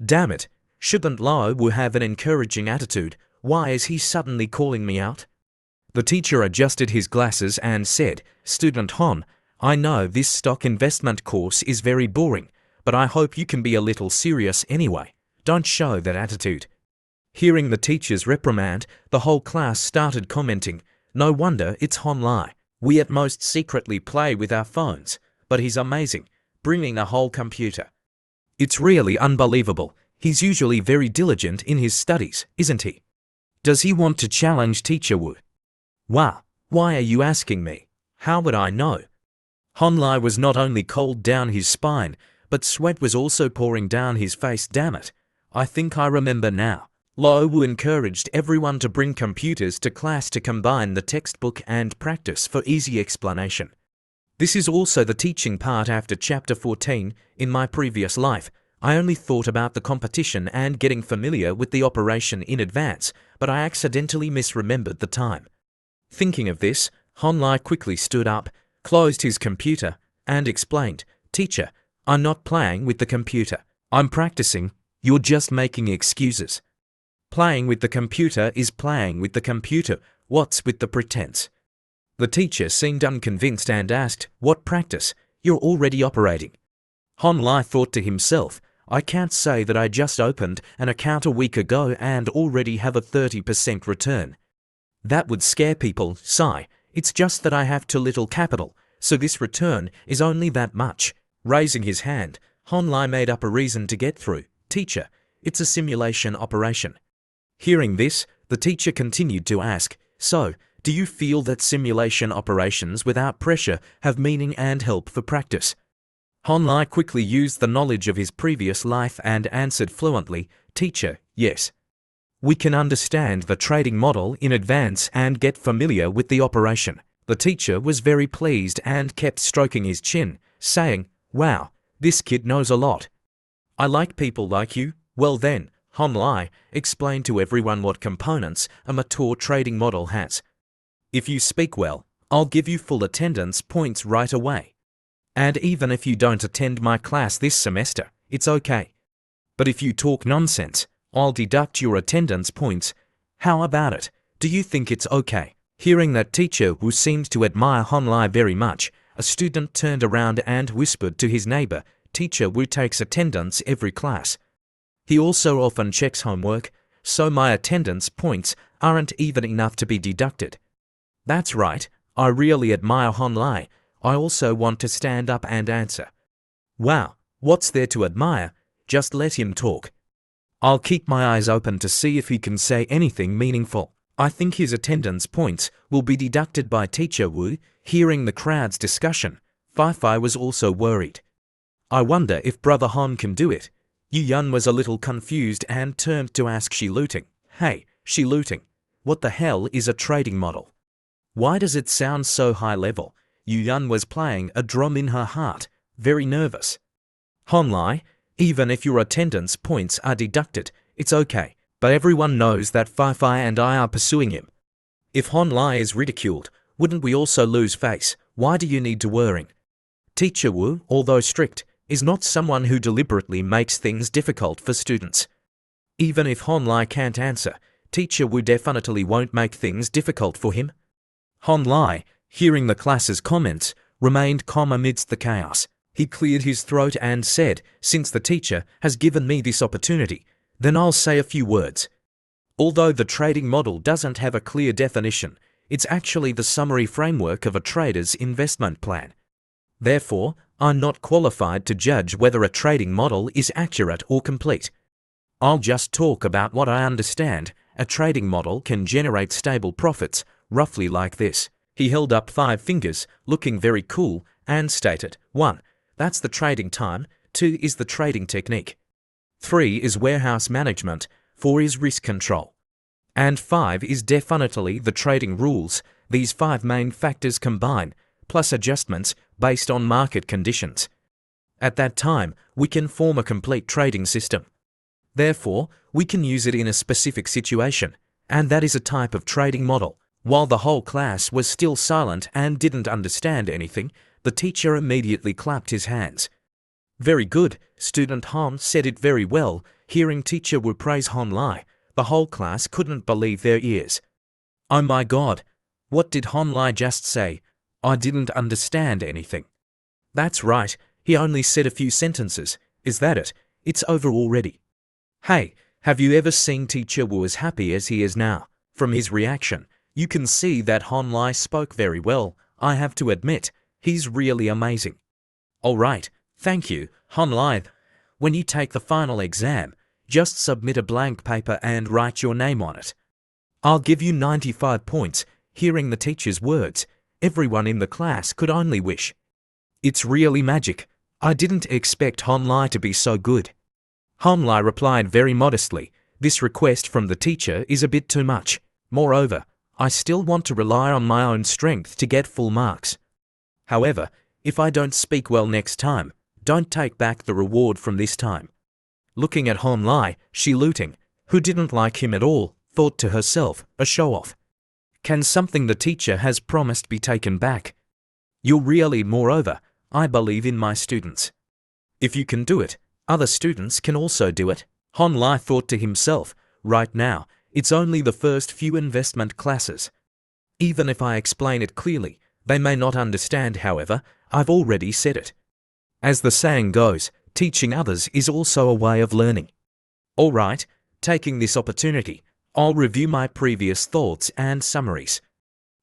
"Damn it, shouldn't Lao Wu have an encouraging attitude? Why is he suddenly calling me out?" The teacher adjusted his glasses and said, "Student Hon, I know this stock investment course is very boring, but I hope you can be a little serious anyway. Don't show that attitude." Hearing the teacher's reprimand, the whole class started commenting, "No wonder it's Hon Lai. We at most secretly play with our phones, but he's amazing, bringing a whole computer. It's really unbelievable. He's usually very diligent in his studies, isn't he? Does he want to challenge Teacher Wu?" "Wow, why are you asking me? How would I know?" Hon Lai was not only cold down his spine, but sweat was also pouring down his face. "Damn it, I think I remember now. Lao Wu encouraged everyone to bring computers to class to combine the textbook and practice for easy explanation. This is also the teaching part after chapter 14. In my previous life, I only thought about the competition and getting familiar with the operation in advance, but I accidentally misremembered the time." Thinking of this, Hon Lai quickly stood up, closed his computer, and explained, "Teacher, I'm not playing with the computer. I'm practicing. You're just making excuses. Playing with the computer is playing with the computer. What's with the pretense?" The teacher seemed unconvinced and asked, "What practice? You're already operating." Hon Lai thought to himself, I can't say that I just opened an account a week ago and already have a 30% return. That would scare people, sigh. It's just that I have too little capital, so this return is only that much. Raising his hand, Honlai made up a reason to get through. Teacher, it's a simulation operation. Hearing this, the teacher continued to ask, so, do you feel that simulation operations without pressure have meaning and help for practice? Honlai quickly used the knowledge of his previous life and answered fluently, Teacher, yes. We can understand the trading model in advance and get familiar with the operation. The teacher was very pleased and kept stroking his chin, saying, Wow, this kid knows a lot. I like people like you. Well then, Honlai explained to everyone what components a mature trading model has. If you speak well, I'll give you full attendance points right away. And even if you don't attend my class this semester, it's okay. But if you talk nonsense, I'll deduct your attendance points. How about it? Do you think it's okay? Hearing that teacher who seemed to admire Honlai very much, a student turned around and whispered to his neighbor, Teacher Wu takes attendance every class. He also often checks homework, so my attendance points aren't even enough to be deducted. That's right, I really admire Honlai. I also want to stand up and answer. Wow, what's there to admire? Just let him talk. I'll keep my eyes open to see if he can say anything meaningful. I think his attendance points will be deducted by Teacher Wu. Hearing the crowd's discussion, Fei was also worried. I wonder if Brother Hon can do it. Yu Yun was a little confused and turned to ask Shi Luting. Hey, Shi Luting, what the hell is a trading model? Why does it sound so high level? Yu Yun was playing a drum in her heart, very nervous. Honlai, even if your attendance points are deducted, it's okay, but everyone knows that Fei and I are pursuing him. If Honlai is ridiculed, wouldn't we also lose face? Why do you need to worry? Teacher Wu, although strict, is not someone who deliberately makes things difficult for students. Even if Honlai can't answer, Teacher Wu definitely won't make things difficult for him. Honlai, hearing the class's comments, remained calm amidst the chaos. He cleared his throat and said, Since the teacher has given me this opportunity, then I'll say a few words. Although the trading model doesn't have a clear definition, it's actually the summary framework of a trader's investment plan. Therefore, I'm not qualified to judge whether a trading model is accurate or complete. I'll just talk about what I understand. A trading model can generate stable profits, roughly like this. He held up 5 fingers, looking very cool, and stated, 1. That's the trading time. 2 is the trading technique. 3 is warehouse management. 4 is risk control. And 5 is definitely the trading rules. These 5 main factors combine, plus adjustments based on market conditions. At that time, we can form a complete trading system. Therefore, we can use it in a specific situation, and that is a type of trading model. While the whole class was still silent and didn't understand anything, the teacher immediately clapped his hands. Very good, student Han said it very well. Hearing Teacher Wu praise Honlai, the whole class couldn't believe their ears. Oh my God, what did Honlai just say? I didn't understand anything. That's right, he only said a few sentences. Is that it? It's over already. Hey, have you ever seen Teacher Wu as happy as he is now? From his reaction, you can see that Honlai spoke very well. I have to admit, he's really amazing. All right, thank you, Honlai. When you take the final exam, just submit a blank paper and write your name on it. I'll give you 95 points. Hearing the teacher's words, everyone in the class could only wish. It's really magic. I didn't expect Honlai to be so good. Honlai replied very modestly, this request from the teacher is a bit too much. Moreover, I still want to rely on my own strength to get full marks. However, if I don't speak well next time, don't take back the reward from this time. Looking at Honlai, Shi Luting, who didn't like him at all, thought to herself, a show-off. Can something the teacher has promised be taken back? You're really, moreover, I believe in my students. If you can do it, other students can also do it. Honlai thought to himself, right now, it's only the first few investment classes. Even if I explain it clearly, they may not understand, however, I've already said it. As the saying goes, Teaching others is also a way of learning. Alright, taking this opportunity, I'll review my previous thoughts and summaries.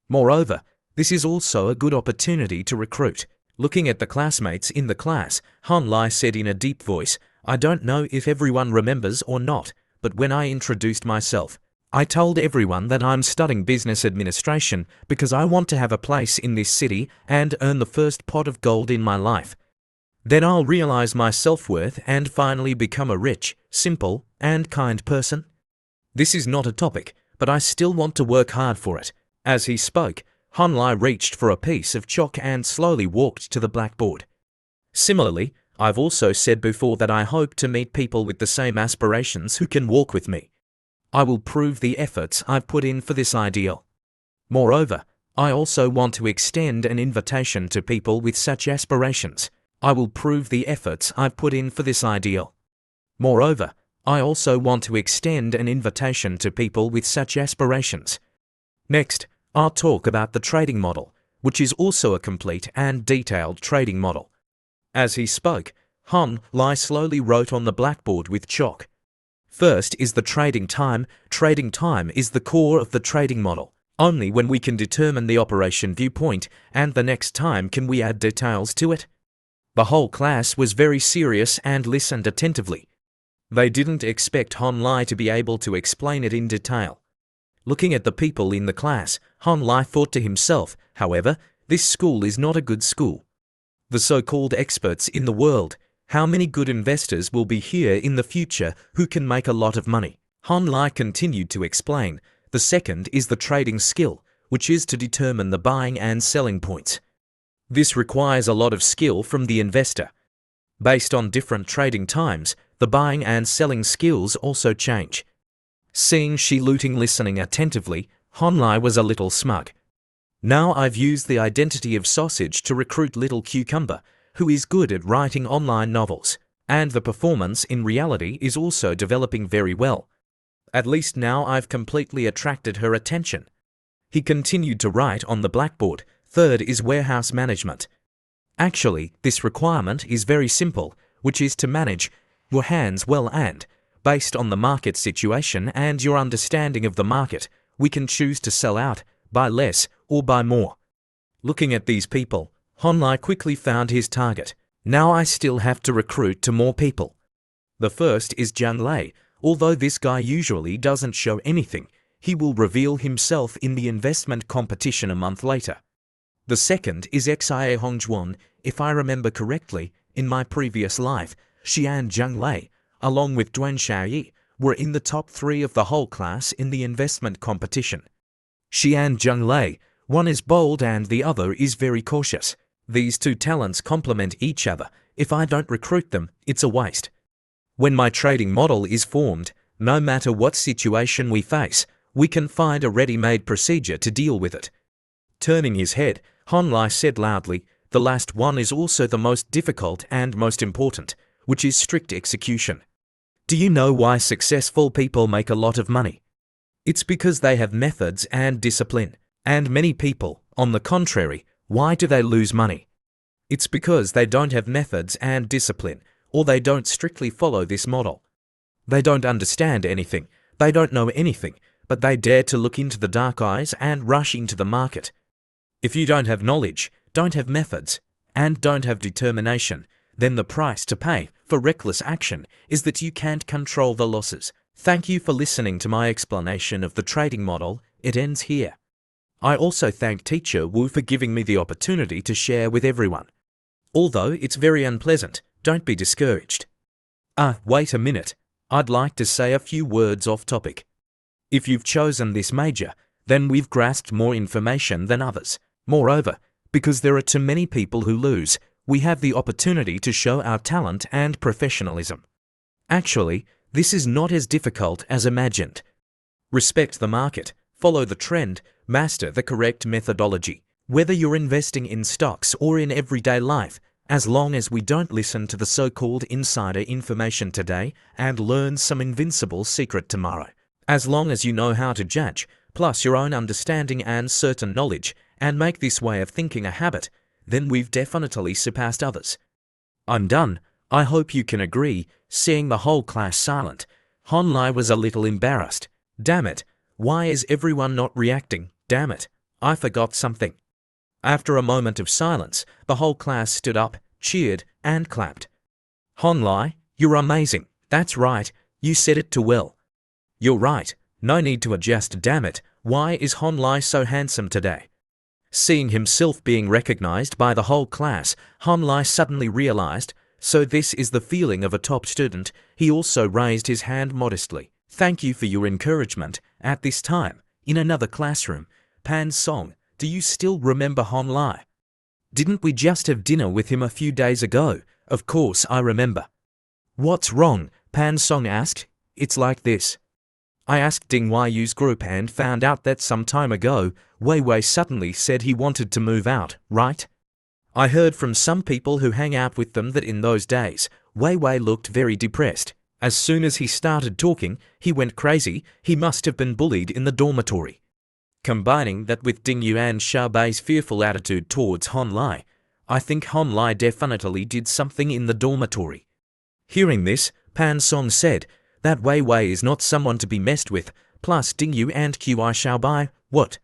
Moreover, this is also a good opportunity to recruit. Looking at the classmates in the class, Han Lai said in a deep voice, I don't know if everyone remembers or not, but when I introduced myself, I told everyone that I'm studying business administration because I want to have a place in this city and earn the first pot of gold in my life. Then I'll realize my self-worth and finally become a rich, simple, and kind person. This is not a topic, but I still want to work hard for it. As he spoke, Han Lai reached for a piece of chalk and slowly walked to the blackboard. Similarly, I've also said before that I hope to meet people with the same aspirations who can walk with me. I will prove the efforts I've put in for this ideal. Moreover, I also want to extend an invitation to people with such aspirations. I will prove the efforts I've put in for this ideal. Moreover, I also want to extend an invitation to people with such aspirations. Next, I'll talk about the trading model, which is also a complete and detailed trading model. As he spoke, Han Lai slowly wrote on the blackboard with chalk. First is the trading time. Trading time is the core of the trading model. Only when we can determine the operation viewpoint and the next time can we add details to it. The whole class was very serious and listened attentively. They didn't expect Han Lai to be able to explain it in detail. Looking at the people in the class, Han Lai thought to himself, however, this school is not a good school. The so-called experts in the world, how many good investors will be here in the future who can make a lot of money? Han Lai continued to explain, the second is the trading skill, which is to determine the buying and selling points. This requires a lot of skill from the investor. Based on different trading times, the buying and selling skills also change. Seeing Shi Luting listening attentively, Han Lai was a little smug. Now I've used the identity of Sausage to recruit Little Cucumber, who is good at writing online novels, and the performance in reality is also developing very well. At least now I've completely attracted her attention. He continued to write on the blackboard. Third is warehouse management. Actually, this requirement is very simple, which is to manage your hands well and, based on the market situation and your understanding of the market, we can choose to sell out, buy less, or buy more. Looking at these people, Han Lai quickly found his target. Now I still have to recruit to more people. The first is Zhang Lei. Although this guy usually doesn't show anything, he will reveal himself in the investment competition a month later. The second is Xia Hongzhuan. If I remember correctly, in my previous life, she and Zhang Lei, along with Duan Xiaoyi, were in the top 3 of the whole class in the investment competition. She and Zhang Lei, one is bold and the other is very cautious. These two talents complement each other. If I don't recruit them, it's a waste. When my trading model is formed, no matter what situation we face, we can find a ready-made procedure to deal with it. Turning his head, Han Lai said loudly, the last one is also the most difficult and most important, which is strict execution. Do you know why successful people make a lot of money? It's because they have methods and discipline. And many people, on the contrary, why do they lose money? It's because they don't have methods and discipline, or they don't strictly follow this model. They don't understand anything, they don't know anything, but they dare to look into the dark eyes and rush into the market. If you don't have knowledge, don't have methods, and don't have determination, then the price to pay for reckless action is that you can't control the losses. Thank you for listening to my explanation of the trading model. It ends here. I also thank Teacher Wu for giving me the opportunity to share with everyone. Although it's very unpleasant, don't be discouraged. Wait a minute. I'd like to say a few words off topic. If you've chosen this major, then we've grasped more information than others. Moreover, because there are too many people who lose, we have the opportunity to show our talent and professionalism. Actually, this is not as difficult as imagined. Respect the market, follow the trend, master the correct methodology. Whether you're investing in stocks or in everyday life, as long as we don't listen to the so-called insider information today and learn some invincible secret tomorrow. As long as you know how to judge, plus your own understanding and certain knowledge, and make this way of thinking a habit, then we've definitely surpassed others. I'm done. I hope you can agree, seeing the whole class silent, Honlai was a little embarrassed. Damn it, why is everyone not reacting? Damn it, I forgot something. After a moment of silence, the whole class stood up, cheered, and clapped. Honlai, you're amazing. That's right, you said it too well. You're right, no need to adjust. Damn it, why is Honlai so handsome today? Seeing himself being recognized by the whole class, Honlai suddenly realized, so this is the feeling of a top student. He also raised his hand modestly. Thank you for your encouragement. At this time, in another classroom, Pan Song, do you still remember Honlai? Didn't we just have dinner with him a few days ago? Of course I remember. What's wrong? Pan Song asked. It's like this. I asked Ding Yu's group and found out that some time ago, Wei Wei suddenly said he wanted to move out, right? I heard from some people who hang out with them that in those days, Wei Wei looked very depressed. As soon as he started talking, he went crazy. He must have been bullied in the dormitory. Combining that with Ding Yu and Xiaobei's fearful attitude towards Honlai, I think Honlai definitely did something in the dormitory. Hearing this, Pan Song said, that Wei Wei is not someone to be messed with, plus Ding Yu and Qi Xiaobai, what?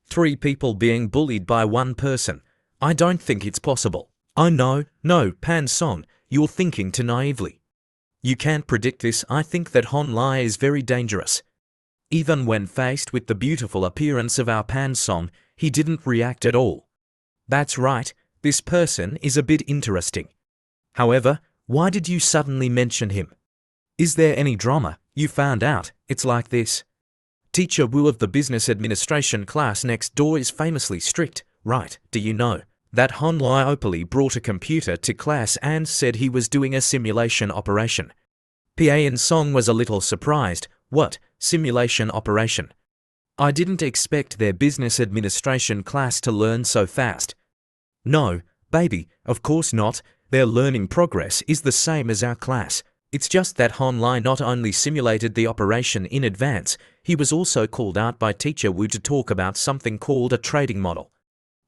3 people being bullied by 1 person. I don't think it's possible. Oh no, Pan Song, you're thinking too naively. You can't predict this. I think that Honlai is very dangerous. Even when faced with the beautiful appearance of our Pan Song, he didn't react at all. That's right, this person is a bit interesting. However, why did you suddenly mention him? Is there any drama? You found out. It's like this. Teacher Wu of the business administration class next door is famously strict, right? Do you know that Honlai openly brought a computer to class and said he was doing a simulation operation? Pan Song was a little surprised. What? Simulation operation? I didn't expect their business administration class to learn so fast. No, baby, of course not. Their learning progress is the same as our class. It's just that Honlai not only simulated the operation in advance, he was also called out by Teacher Wu to talk about something called a trading model.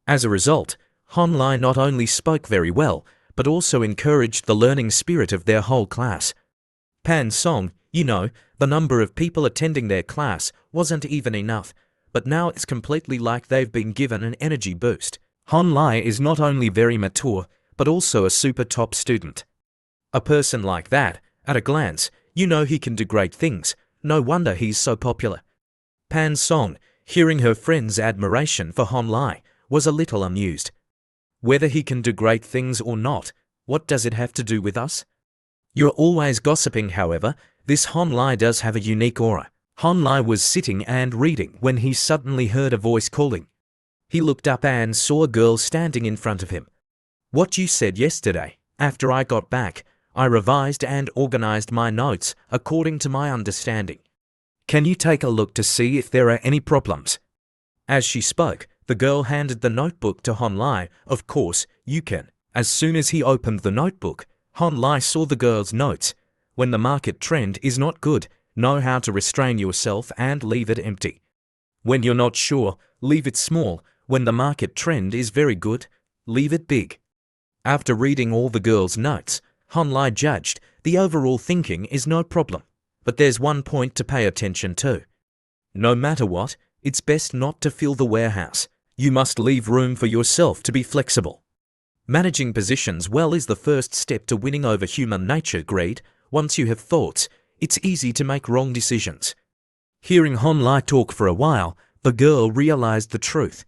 As a result, Honlai not only spoke very well, but also encouraged the learning spirit of their whole class. Pan Song, you know, the number of people attending their class wasn't even enough, but now it's completely like they've been given an energy boost. Honlai is not only very mature, but also a super top student. A person like that, at a glance, you know he can do great things. No wonder he's so popular. Pan Song, hearing her friend's admiration for Honlai, was a little amused. Whether he can do great things or not, what does it have to do with us? You're always gossiping. However, this Honlai does have a unique aura. Honlai was sitting and reading when he suddenly heard a voice calling. He looked up and saw a girl standing in front of him. What you said yesterday, after I got back, I revised and organized my notes according to my understanding. Can you take a look to see if there are any problems? As she spoke, the girl handed the notebook to Honlai. Of course, you can. As soon as he opened the notebook, Honlai saw the girl's notes. When the market trend is not good, know how to restrain yourself and leave it empty. When you're not sure, leave it small. When the market trend is very good, leave it big. After reading all the girl's notes, Honlai judged the overall thinking is no problem. But there's one point to pay attention to. No matter what, it's best not to fill the warehouse. You must leave room for yourself to be flexible. Managing positions well is the first step to winning over human nature greed. Once you have thoughts, it's easy to make wrong decisions. Hearing Honlai talk for a while, the girl realized the truth.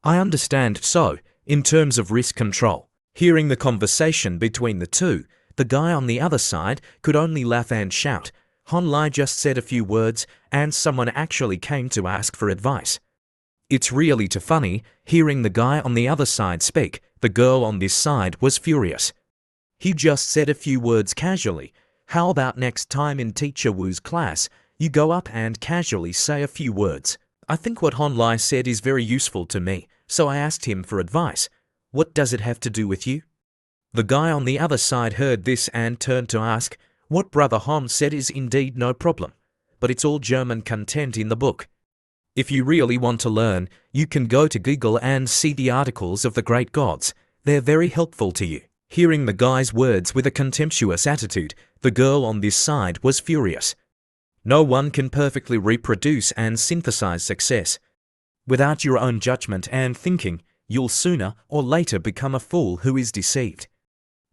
I understand. So, in terms of risk control, hearing the conversation between the two, the guy on the other side could only laugh and shout. Honlai just said a few words and someone actually came to ask for advice. It's really too funny, hearing the guy on the other side speak. The girl on this side was furious. He just said a few words casually. How about next time in Teacher Wu's class, you go up and casually say a few words? I think what Honlai said is very useful to me, so I asked him for advice. What does it have to do with you? The guy on the other side heard this and turned to ask, what Brother Hon said is indeed no problem, but it's all German content in the book. If you really want to learn, you can go to Google and see the articles of the great gods. They're very helpful to you. Hearing the guy's words with a contemptuous attitude, the girl on this side was furious. No one can perfectly reproduce and synthesize success. Without your own judgment and thinking, you'll sooner or later become a fool who is deceived.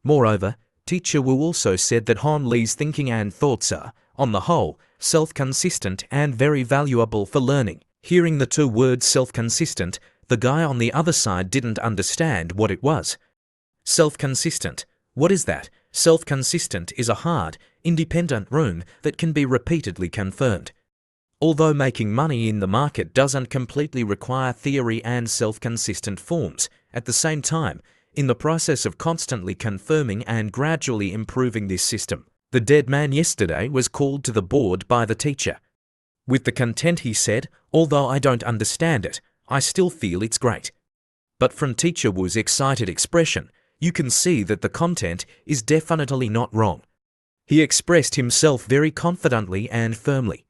Moreover, Teacher Wu also said that Hon Lee's thinking and thoughts are, on the whole, self-consistent and very valuable for learning. Hearing the two words self-consistent, the guy on the other side didn't understand what it was. Self-consistent. What is that? Self-consistent is a hard, independent rule that can be repeatedly confirmed. Although making money in the market doesn't completely require theory and self-consistent forms, at the same time, in the process of constantly confirming and gradually improving this system, the dead man yesterday was called to the board by the teacher. With the content he said, although I don't understand it, I still feel it's great. But from Teacher Wu's excited expression, you can see that the content is definitely not wrong. He expressed himself very confidently and firmly.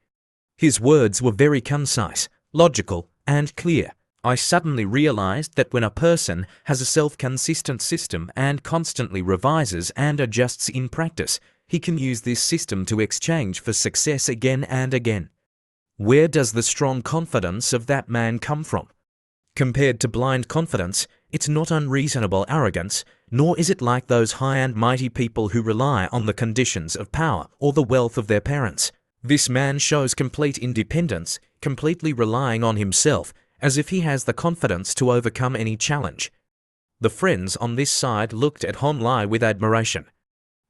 His words were very concise, logical, and clear. I suddenly realized that when a person has a self-consistent system and constantly revises and adjusts in practice, he can use this system to exchange for success again and again. Where does the strong confidence of that man come from? Compared to blind confidence, it's not unreasonable arrogance, nor is it like those high and mighty people who rely on the conditions of power or the wealth of their parents. This man shows complete independence, completely relying on himself, as if he has the confidence to overcome any challenge. The friends on this side looked at Hon Lai with admiration.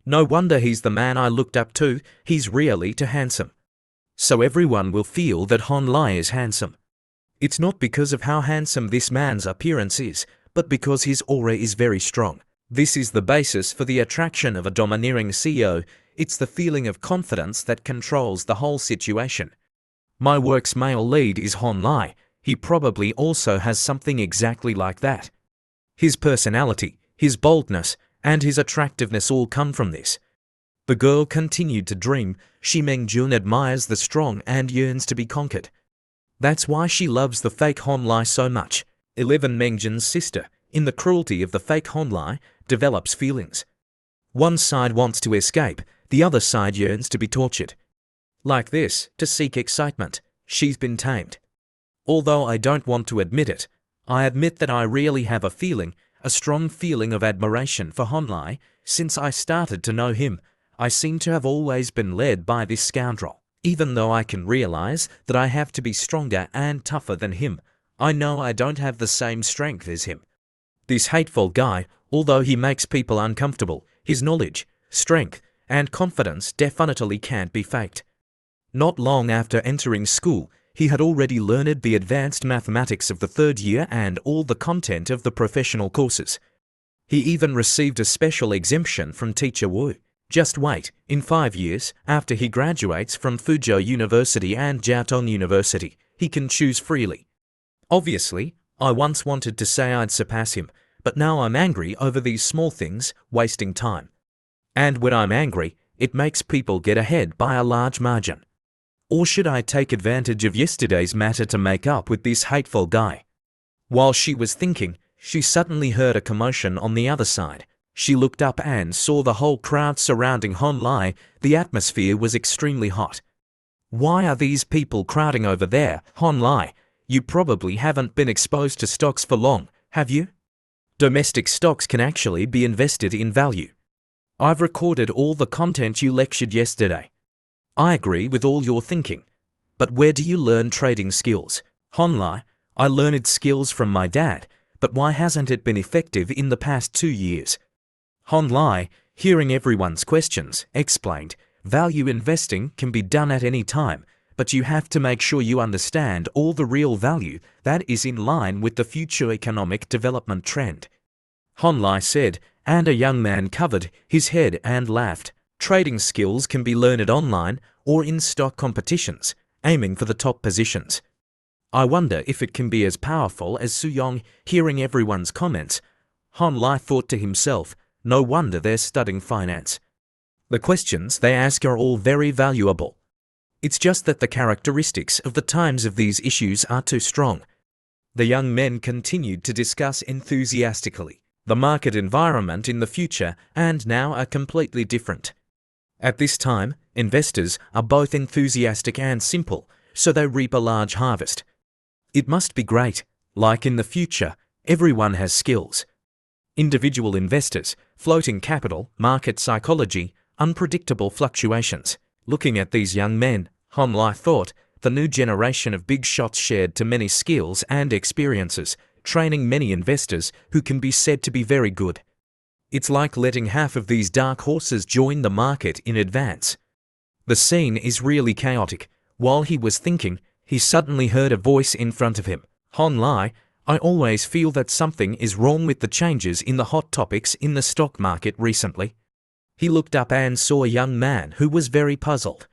No wonder he's the man I looked up to, he's really too handsome. So everyone will feel that Hon Lai is handsome. It's not because of how handsome this man's appearance is, but because his aura is very strong. This is the basis for the attraction of a domineering CEO. It's the feeling of confidence that controls the whole situation. My work's male lead is Hon Lai. He probably also has something exactly like that. His personality, his boldness, and his attractiveness all come from this. The girl continued to dream. Shi Mengjun admires the strong and yearns to be conquered. That's why she loves the fake Hon Lai so much. 11 Mengjun's sister, in the cruelty of the fake Hon Lai, develops feelings. One side wants to escape, the other side yearns to be tortured. Like this, to seek excitement, she's been tamed. Although I don't want to admit it, I admit that I really have a feeling, a strong feeling of admiration for Hon Lai. Since I started to know him, I seem to have always been led by this scoundrel. Even though I can realize that I have to be stronger and tougher than him, I know I don't have the same strength as him. This hateful guy, although he makes people uncomfortable, his knowledge, strength, and confidence definitely can't be faked. Not long after entering school, he had already learned the advanced mathematics of the third year and all the content of the professional courses. He even received a special exemption from Teacher Wu. Just wait, in 5 years, after he graduates from Fuzhou University and Jiaotong University, he can choose freely. Obviously, I once wanted to say I'd surpass him, but now I'm angry over these small things, wasting time. And when I'm angry, it makes people get ahead by a large margin. Or should I take advantage of yesterday's matter to make up with this hateful guy? While she was thinking, she suddenly heard a commotion on the other side. She looked up and saw the whole crowd surrounding Hon Lai. The atmosphere was extremely hot. Why are these people crowding over there, Hon Lai? You probably haven't been exposed to stocks for long, have you? Domestic stocks can actually be invested in value. I've recorded all the content you lectured yesterday. I agree with all your thinking. But where do you learn trading skills? Hon Lai, I learned skills from my dad, but why hasn't it been effective in the past 2 years? Hon Lai, hearing everyone's questions, explained, value investing can be done at any time, but you have to make sure you understand all the real value that is in line with the future economic development trend. Hon Lai said, and a young man covered his head and laughed. Trading skills can be learned online or in stock competitions, aiming for the top positions. I wonder if it can be as powerful as Suyong. Hearing everyone's comments, Hon Lai thought to himself, no wonder they're studying finance. The questions they ask are all very valuable. It's just that the characteristics of the times of these issues are too strong. The young men continued to discuss enthusiastically. The market environment in the future and now are completely different. At this time, investors are both enthusiastic and simple, so they reap a large harvest. It must be great. Like in the future, everyone has skills. Individual investors, floating capital, market psychology, unpredictable fluctuations. Looking at these young men, Hon Lai thought, the new generation of big shots shared to many skills and experiences, training many investors who can be said to be very good. It's like letting half of these dark horses join the market in advance. The scene is really chaotic. While he was thinking, he suddenly heard a voice in front of him. Hon Lai, I always feel that something is wrong with the changes in the hot topics in the stock market recently. He looked up and saw a young man who was very puzzled.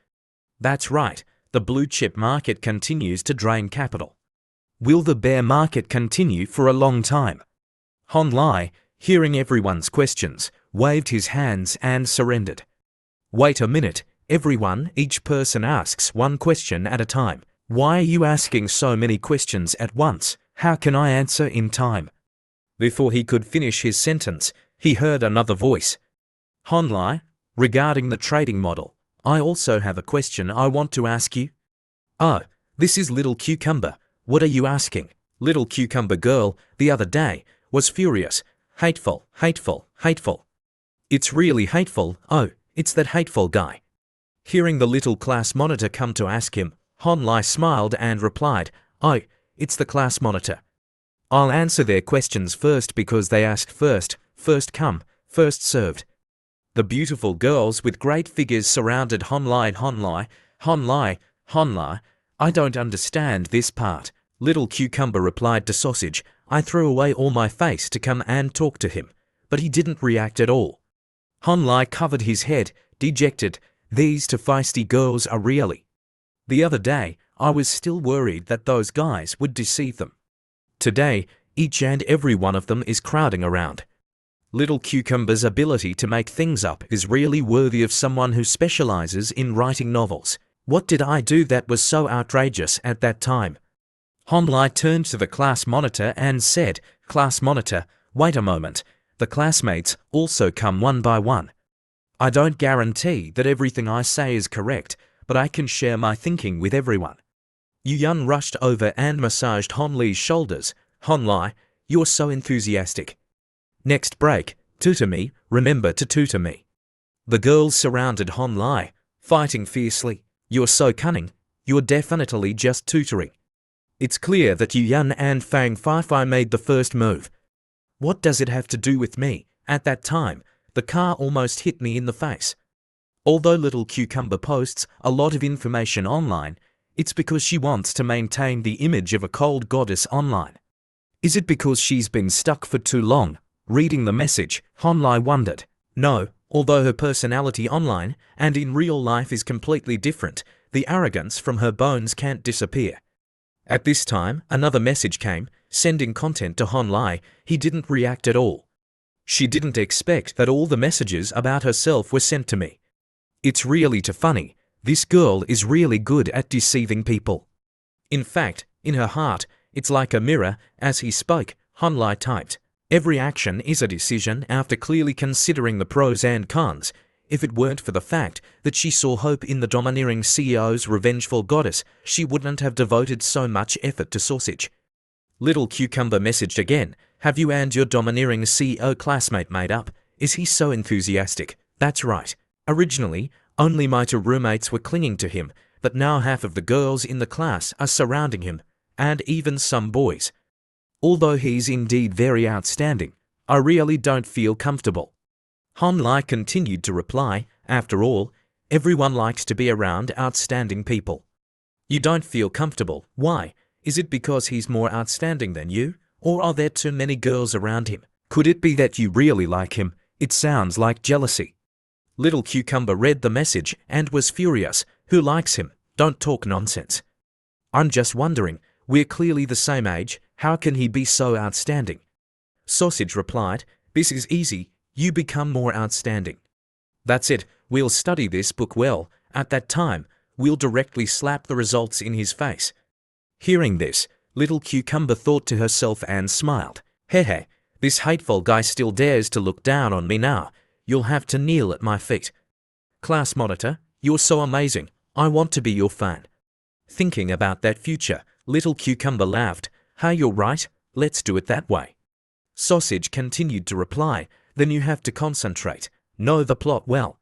That's right, the blue chip market continues to drain capital. Will the bear market continue for a long time? Hon Lai, hearing everyone's questions, waved his hands and surrendered. Wait a minute, everyone, each person asks one question at a time. Why are you asking so many questions at once? How can I answer in time? Before he could finish his sentence, he heard another voice. Hon Lai, regarding the trading model, I also have a question I want to ask you. Oh, this is Little Cucumber. What are you asking? Little Cucumber Girl, the other day, was furious. Hateful, hateful, hateful. It's really hateful. Oh, it's that hateful guy. Hearing the little class monitor come to ask him, Hon Lai smiled and replied, Oh, it's the class monitor. I'll answer their questions first because they asked first, first come, first served. The beautiful girls with great figures surrounded Hon Lai. Hon Lai, Hon Lai, Hon Lai, I don't understand this part. Little Cucumber replied to Sausage, I threw away all my face to come and talk to him, but he didn't react at all. Hon Lai covered his head, dejected. These two feisty girls are really. The other day, I was still worried that those guys would deceive them. Today, each and every one of them is crowding around. Little Cucumber's ability to make things up is really worthy of someone who specializes in writing novels. What did I do that was so outrageous at that time? Hon Lai turned to the class monitor and said, Class monitor, wait a moment. The classmates also come one by one. I don't guarantee that everything I say is correct, but I can share my thinking with everyone. Yu Yun rushed over and massaged Hon Lai's shoulders. Hon Lai, you're so enthusiastic. Next break, tutor me, remember to tutor me. The girls surrounded Hon Lai, fighting fiercely. You're so cunning, you're definitely just tutoring. It's clear that Yu Yun and Fang Fei made the first move. What does it have to do with me? At that time, the car almost hit me in the face. Although Little Cucumber posts a lot of information online, it's because she wants to maintain the image of a cold goddess online. Is it because she's been stuck for too long, reading the message? Hon Lai wondered. No, although her personality online and in real life is completely different, the arrogance from her bones can't disappear. At this time, another message came, sending content to Hon Lai. He didn't react at all. She didn't expect that all the messages about herself were sent to me. It's really too funny. This girl is really good at deceiving people. In fact, in her heart, it's like a mirror. As he spoke, Hon Lai typed, Every action is a decision after clearly considering the pros and cons. If it weren't for the fact that she saw hope in the domineering CEO's revengeful goddess, she wouldn't have devoted so much effort to Sausage. Little Cucumber messaged again, Have you and your domineering CEO classmate made up? Is he so enthusiastic? That's right. Originally, only my two roommates were clinging to him, but now half of the girls in the class are surrounding him, and even some boys. Although he's indeed very outstanding, I really don't feel comfortable. Hon Lai continued to reply, After all, everyone likes to be around outstanding people. You don't feel comfortable. Why? Is it because he's more outstanding than you? Or are there too many girls around him? Could it be that you really like him? It sounds like jealousy. Little Cucumber read the message and was furious. Who likes him? Don't talk nonsense. I'm just wondering, we're clearly the same age, how can he be so outstanding? Sausage replied, This is easy, you become more outstanding. That's it, we'll study this book well. At that time, we'll directly slap the results in his face. Hearing this, Little Cucumber thought to herself and smiled. Hehe, This hateful guy still dares to look down on me now. You'll have to kneel at my feet. Class monitor, you're so amazing. I want to be your fan. Thinking about that future, little cucumber laughed. Hey, you're right. Let's do it that way. Sausage continued to reply. Then you have to concentrate. Know the plot well.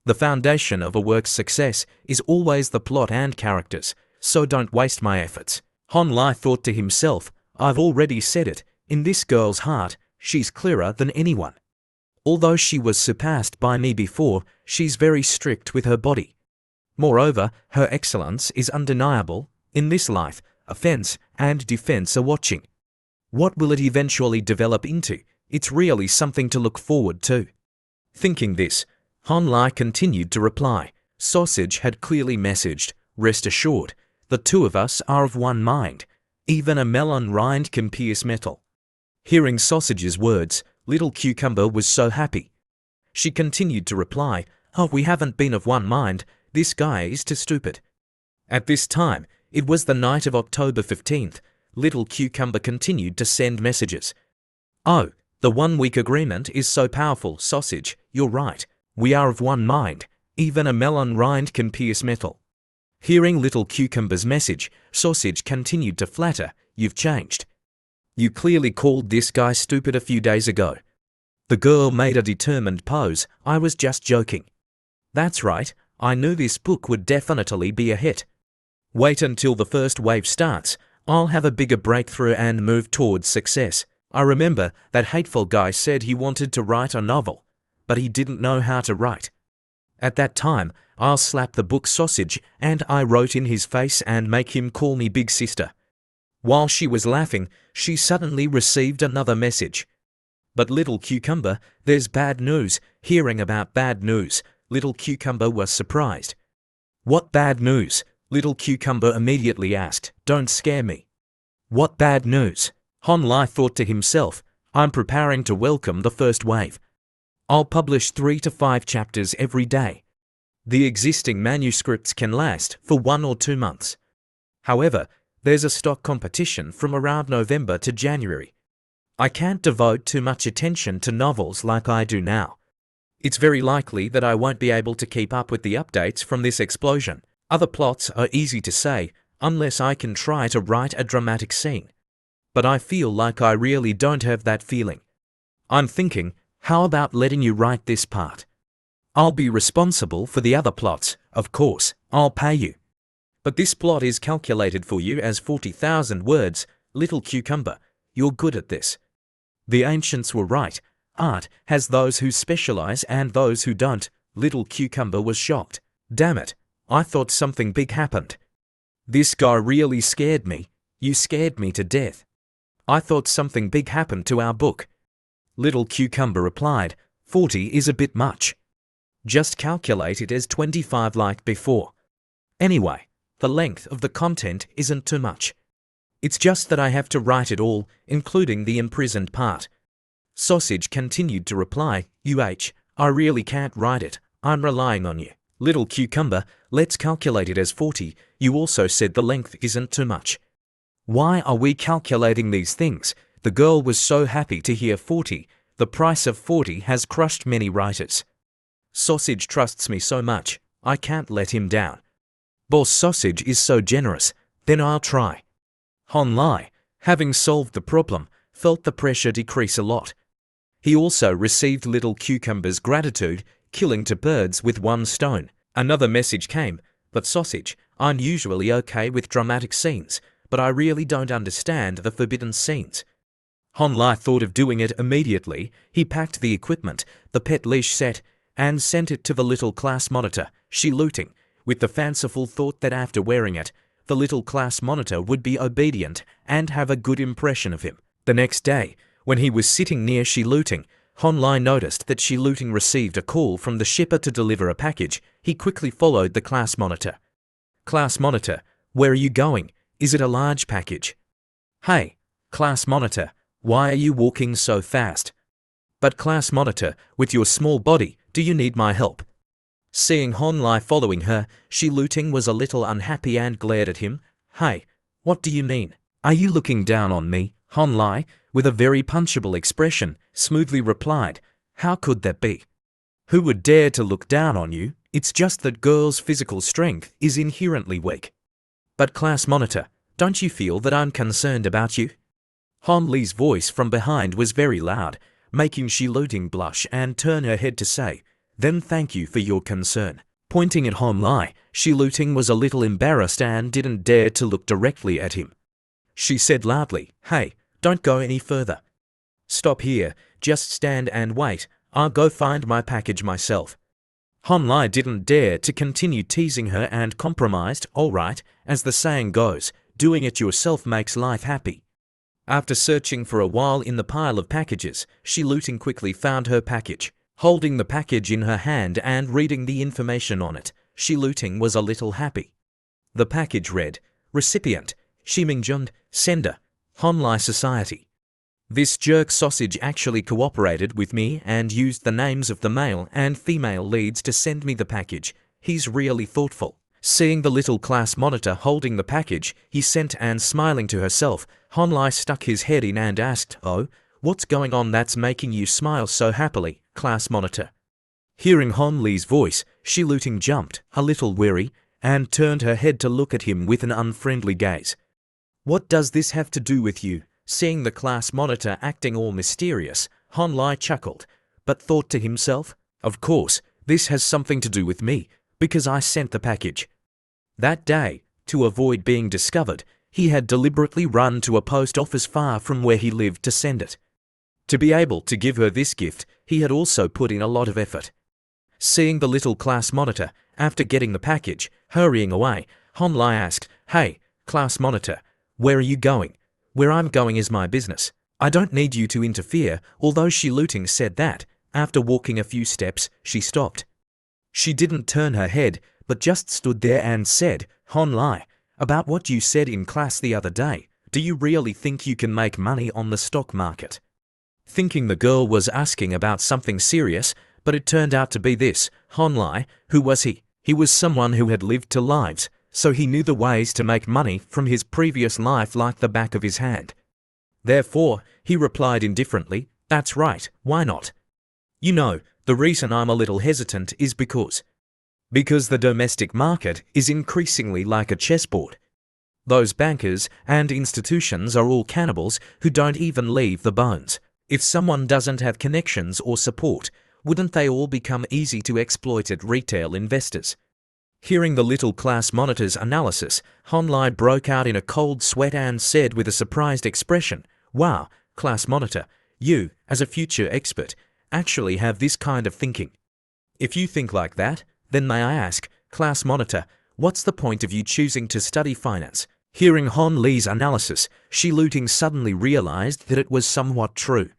The foundation of a work's success is always the plot and characters, so don't waste my efforts. Hon Lai thought to himself, I've already said it, in this girl's heart, she's clearer than anyone. Although she was surpassed by me before, she's very strict with her body. Moreover, her excellence is undeniable. In this life, offense and defense are watching. What will it eventually develop into? It's really something to look forward to. Thinking this, Hon Lai continued to reply. Sausage had clearly messaged, rest assured, the two of us are of one mind. Even a melon rind can pierce metal. Hearing Sausage's words, little cucumber was so happy. She continued to reply, oh, we haven't been of one mind. This guy is too stupid. At this time, it was the night of October 15th. Little cucumber continued to send messages. Oh, the 1 week agreement is so powerful, Sausage, you're right. We are of one mind. Even a melon rind can pierce metal. Hearing little cucumber's message, Sausage continued to flatter, you've changed. You clearly called this guy stupid a few days ago. The girl made a determined pose. I was just joking. That's right, I knew this book would definitely be a hit. Wait until the first wave starts. I'll have a bigger breakthrough and move towards success. I remember that hateful guy said he wanted to write a novel, but he didn't know how to write. At that time, I'll slap the book Sausage and I wrote in his face and make him call me big sister. While she was laughing, she suddenly received another message. But little cucumber, there's bad news. Hearing about bad news, little cucumber was surprised. What bad news? Little cucumber immediately asked. Don't scare me. What bad news? Hon Lai thought to himself, I'm preparing to welcome the first wave. I'll publish 3 to 5 chapters every day. The existing manuscripts can last for 1 or 2 months. However, there's a stock competition from around November to January. I can't devote too much attention to novels like I do now. It's very likely that I won't be able to keep up with the updates from this explosion. Other plots are easy to say, unless I can try to write a dramatic scene. But I feel like I really don't have that feeling. I'm thinking, how about letting you write this part? I'll be responsible for the other plots, of course, I'll pay you. But this plot is calculated for you as 40,000 words, little cucumber, you're good at this. The ancients were right, art has those who specialize and those who don't. Little cucumber was shocked. Damn it, I thought something big happened. This guy really scared me. You scared me to death. I thought something big happened to our book. Little cucumber replied, 40 is a bit much. Just calculate it as 25 like before. Anyway, the length of the content isn't too much. It's just that I have to write it all, including the imprisoned part. Sausage continued to reply, I really can't write it. I'm relying on you. Little cucumber, let's calculate it as 40. You also said the length isn't too much. Why are we calculating these things? The girl was so happy to hear 40. The price of 40 has crushed many writers. Sausage trusts me so much. I can't let him down. Boss Sausage is so generous. Then I'll try. Hon Lai, having solved the problem, felt the pressure decrease a lot. He also received little cucumber's gratitude, killing 2 birds with 1 stone. Another message came, but Sausage, I'm usually okay with dramatic scenes, but I really don't understand the forbidden scenes. Hon Lai thought of doing it immediately. He packed the equipment, the pet leash set, and sent it to the little class monitor, Shi Luting, with the fanciful thought that after wearing it, the little class monitor would be obedient and have a good impression of him. The next day, when he was sitting near Shi Luting, Hon Lai noticed that Shi Luting received a call from the shipper to deliver a package. He quickly followed the class monitor. Class monitor, where are you going? Is it a large package? Hey, class monitor, why are you walking so fast? But class monitor, with your small body, do you need my help? Seeing Hon Lai following her, Shi Luting was a little unhappy and glared at him. Hey, what do you mean? Are you looking down on me, Hon Lai? with a very punchable expression, smoothly replied, "How could that be? Who would dare to look down on you? It's just that girls' physical strength is inherently weak." "But class monitor, don't you feel that I'm concerned about you?" Hon Lee's voice from behind was very loud, making Shi Luting blush and turn her head to say, "Then thank you for your concern." Pointing at Hon Lai, Shi Luting was a little embarrassed and didn't dare to look directly at him. She said loudly, "Hey, don't go any further. Stop here, just stand and wait, I'll go find my package myself." Hon Lai didn't dare to continue teasing her and compromised, "All right, as the saying goes, doing it yourself makes life happy." After searching for a while in the pile of packages, Shi Luting quickly found her package. Holding the package in her hand and reading the information on it, Shi Luting was a little happy. The package read, "Recipient, Shi Mingjun, Sender, Hon Lai Society." This jerk sausage actually cooperated with me and used the names of the male and female leads to send me the package. He's really thoughtful. Seeing the little class monitor holding the package, he sent and smiling to herself, Hon Lai stuck his head in and asked, "Oh, what's going on that's making you smile so happily, class monitor?" Hearing Hon Lee's voice, Shi Luting jumped, a little weary, and turned her head to look at him with an unfriendly gaze. "What does this have to do with you?" Seeing the class monitor acting all mysterious, Hon Lai chuckled, but thought to himself, "Of course, this has something to do with me, because I sent the package." That day, to avoid being discovered, he had deliberately run to a post office far from where he lived to send it. To be able to give her this gift, he had also put in a lot of effort. Seeing the little class monitor, after getting the package, hurrying away, Hon Lai asked, "Hey, class monitor, where are you going?" "Where I'm going is my business. I don't need you to interfere," although Shi Luting said that. After walking a few steps, she stopped. She didn't turn her head, but just stood there and said, "Hon Lai, about what you said in class the other day, do you really think you can make money on the stock market?" Thinking the girl was asking about something serious, but it turned out to be this, Hon Lai, who was he? He was someone who had lived 2 lives, so he knew the ways to make money from his previous life like the back of his hand. Therefore, he replied indifferently, "That's right, why not? You know, the reason I'm a little hesitant is because the domestic market is increasingly like a chessboard. Those bankers and institutions are all cannibals who don't even leave the bones. If someone doesn't have connections or support, wouldn't they all become easy to exploit at retail investors?" Hearing the little class monitor's analysis, Hon Lai broke out in a cold sweat and said with a surprised expression, "Wow, class monitor, you, as a future expert, actually have this kind of thinking. If you think like that, then may I ask, class monitor, what's the point of you choosing to study finance?" Hearing Hon Lee's analysis, Shi Luting suddenly realized that it was somewhat true.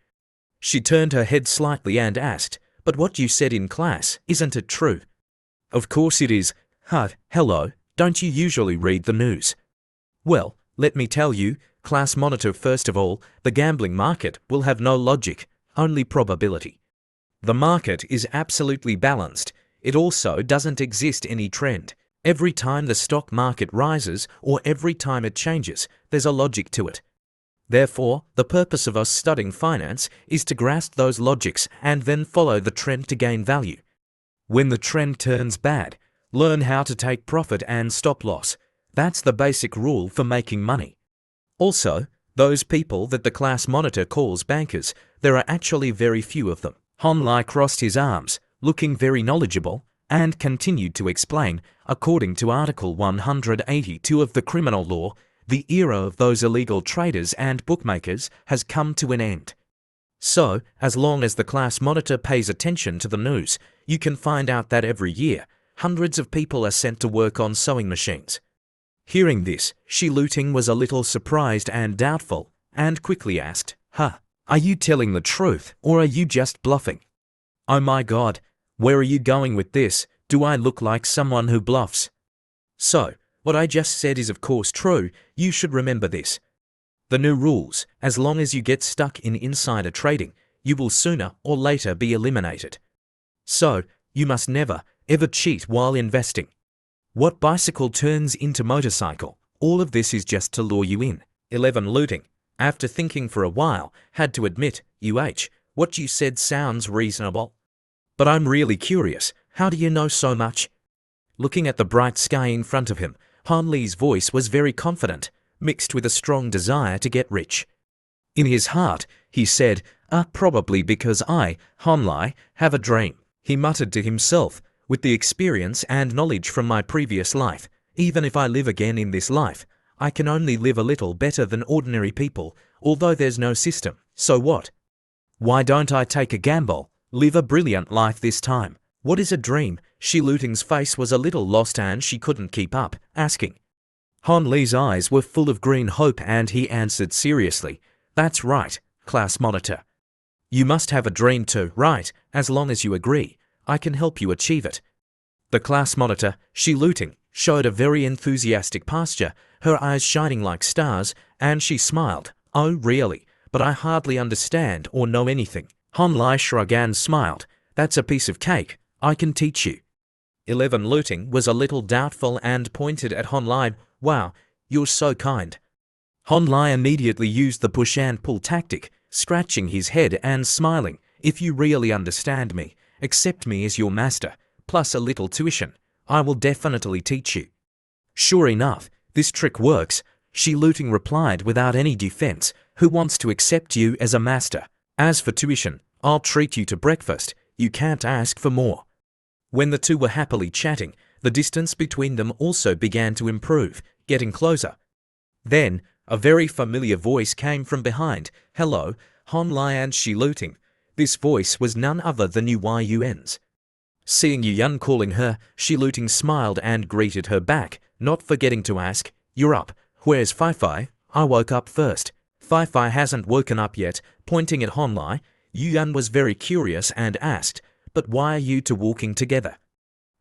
She turned her head slightly and asked, "But what you said in class, isn't it true?" "Of course it is. Hello, don't you usually read the news?" "Well, let me tell you, class monitor, first of all, the gambling market will have no logic, only probability. The market is absolutely balanced. It also doesn't exist any trend. Every time the stock market rises or every time it changes, there's a logic to it. Therefore, the purpose of us studying finance is to grasp those logics and then follow the trend to gain value. When the trend turns bad, learn how to take profit and stop loss. That's the basic rule for making money. Also, those people that the class monitor calls bankers, there are actually very few of them." Hon Lai crossed his arms, looking very knowledgeable, and continued to explain, according to Article 182 of the Criminal Law, the era of those illegal traders and bookmakers has come to an end. So, as long as the class monitor pays attention to the news, you can find out that every year, hundreds of people are sent to work on sewing machines. Hearing this, Shi Luting was a little surprised and doubtful, and quickly asked, "Are you telling the truth, or are you just bluffing?" "Oh my God, where are you going with this? Do I look like someone who bluffs?" "So, what I just said is of course true, you should remember this. The new rules, as long as you get stuck in insider trading, you will sooner or later be eliminated. So, you must never, ever cheat while investing. What bicycle turns into motorcycle, all of this is just to lure you in. 11. Looting. After thinking for a while, had to admit, what you said sounds reasonable. But I'm really curious, how do you know so much? Looking at the bright sky in front of him, Han Li's voice was very confident, mixed with a strong desire to get rich. In his heart, he said, probably because I, Han Li, have a dream. He muttered to himself, with the experience and knowledge from my previous life, even if I live again in this life, I can only live a little better than ordinary people, although there's no system, so what? Why don't I take a gamble, live a brilliant life this time? What is a dream? Shi Luting's face was a little lost and she couldn't keep up, asking. Han Li's eyes were full of green hope and he answered seriously, that's right, class monitor. You must have a dream too, right? As long as you agree, I can help you achieve it. The class monitor, Shi Luting, showed a very enthusiastic posture, her eyes shining like stars, and she smiled. Oh, really? But I hardly understand or know anything. Han Li shrugged and smiled. That's a piece of cake. I can teach you. 11 Luting was a little doubtful and pointed at Han Li. Wow, you're so kind. Han Li immediately used the push and pull tactic, scratching his head and smiling. If you really understand me, accept me as your master, plus a little tuition. I will definitely teach you. Sure enough, this trick works, Shi Luting replied without any defense. Who wants to accept you as a master? As for tuition, I'll treat you to breakfast. You can't ask for more. When the two were happily chatting, the distance between them also began to improve, getting closer. Then, a very familiar voice came from behind. Hello, Han Li and Shi Luting. This voice was none other than Yuan's. Seeing Yuan calling her, Shi Luting smiled and greeted her back, not forgetting to ask, You're up. Where's Fai Fai? I woke up first. Fai Fai hasn't woken up yet. Pointing at Han Li, Yuan was very curious and asked, But why are you two walking together?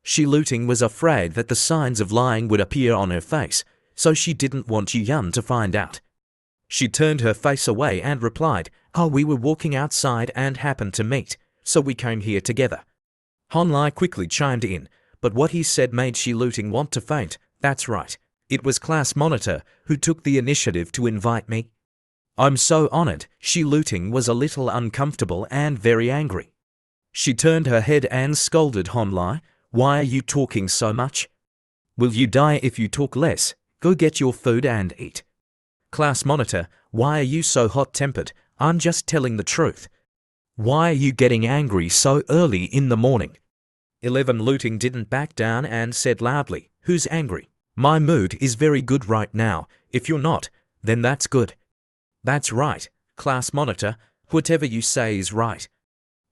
Shi Luting was afraid that the signs of lying would appear on her face, so she didn't want Yuan to find out. She turned her face away and replied, Oh, we were walking outside and happened to meet, so we came here together. Han Li quickly chimed in, but what he said made Shi Luting want to faint. That's right. It was class monitor who took the initiative to invite me. I'm so honored. Shi Luting was a little uncomfortable and very angry. She turned her head and scolded Han Li. Why are you talking so much? Will you die if you talk less? Go get your food and eat. Class monitor, why are you so hot-tempered? I'm just telling the truth. Why are you getting angry so early in the morning? 11 Luting didn't back down and said loudly, Who's angry? My mood is very good right now. If you're not, then that's good. That's right, class monitor. Whatever you say is right.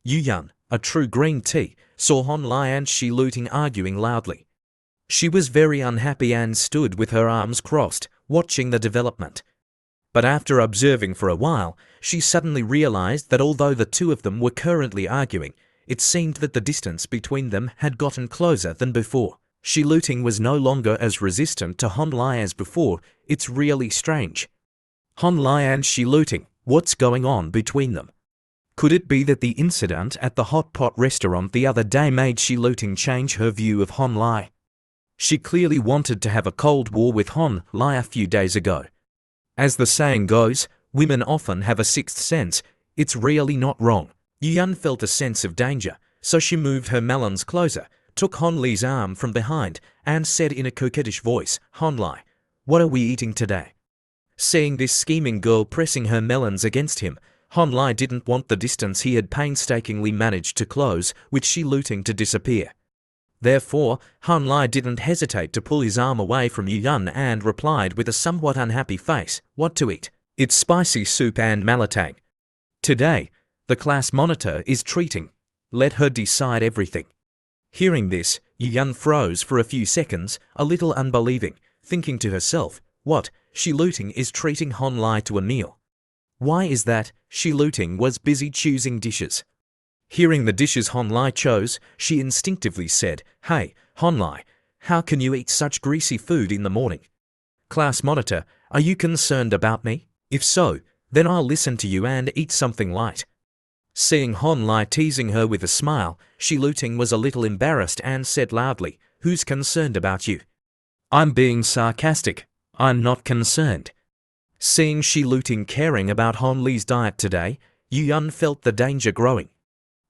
Yuan, a true green tea, saw Han Li and Shi Luting arguing loudly. She was very unhappy and stood with her arms crossed, watching the development. But after observing for a while, she suddenly realized that although the two of them were currently arguing, it seemed that the distance between them had gotten closer than before. Shi Luting was no longer as resistant to Han Li as before. It's really strange. Han Li and Shi Luting, what's going on between them? Could it be that the incident at the hot pot restaurant the other day made Shi Luting change her view of Han Li? She clearly wanted to have a cold war with Han Li a few days ago. As the saying goes, women often have a sixth sense. It's really not wrong. Yuan felt a sense of danger, so she moved her melons closer, took Han Li's arm from behind, and said in a coquettish voice, Han Li, what are we eating today? Seeing this scheming girl pressing her melons against him, Han Li didn't want the distance he had painstakingly managed to close with Shi Luting to disappear. Therefore, Han Li didn't hesitate to pull his arm away from Yuan and replied with a somewhat unhappy face, What to eat? It's spicy soup and malatang. Today, the class monitor is treating. Let her decide everything. Hearing this, Yuan froze for a few seconds, a little unbelieving, thinking to herself, What, Shi Luting is treating Han Li to a meal? Why is that? Shi Luting was busy choosing dishes. Hearing the dishes Han Li chose, she instinctively said, Hey, Han Li, how can you eat such greasy food in the morning? Class monitor, are you concerned about me? If so, then I'll listen to you and eat something light. Seeing Han Li teasing her with a smile, Shi Luting was a little embarrassed and said loudly, Who's concerned about you? I'm being sarcastic. I'm not concerned. Seeing Shi Luting caring about Hon Li's diet today, Yu Yun felt the danger growing.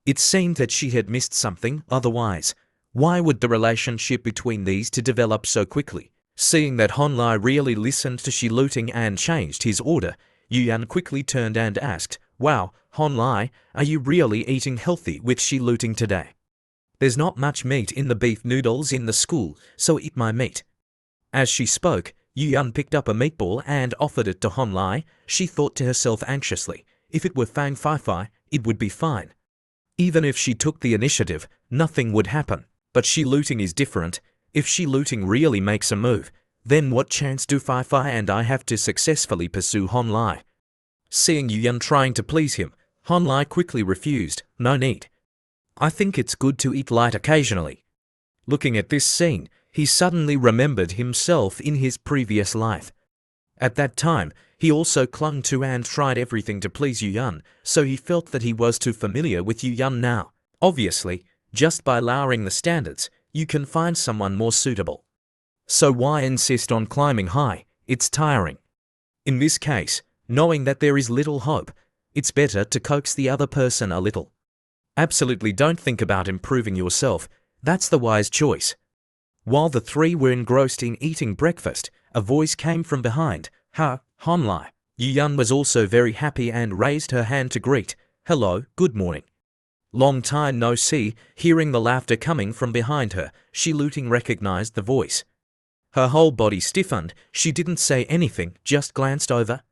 It seemed that she had missed something, otherwise, why would the relationship between these two develop so quickly? Seeing that Hon Li really listened to Shi Luting and changed his order, Yu Yun quickly turned and asked, "Wow, Hon Li, are you really eating healthy with Shi Luting today? There's not much meat in the beef noodles in the school, so eat my meat." As she spoke, Yu Yun picked up a meatball and offered it to Hon Li. She thought to herself anxiously, if it were Fang Fai Fai, it would be fine. Even if she took the initiative, nothing would happen. But Shi Luting is different. If Shi Luting really makes a move, then what chance do Fai Fai and I have to successfully pursue Hon Li? Seeing Yu Yun trying to please him, Hon Li quickly refused. "No need. I think it's good to eat light occasionally." Looking at this scene, he suddenly remembered himself in his previous life. At that time, he also clung to and tried everything to please Yu Yun, so he felt that he was too familiar with Yu Yun now. Obviously, just by lowering the standards, you can find someone more suitable. So why insist on climbing high? It's tiring. In this case, knowing that there is little hope, it's better to coax the other person a little. Absolutely don't think about improving yourself. That's the wise choice. While the three were engrossed in eating breakfast, a voice came from behind. "Ha, Hon Li." Yu Yun was also very happy and raised her hand to greet. "Hello, good morning." Long time no see. Hearing the laughter coming from behind her, Shi Luting recognized the voice. Her whole body stiffened. She didn't say anything, just glanced over.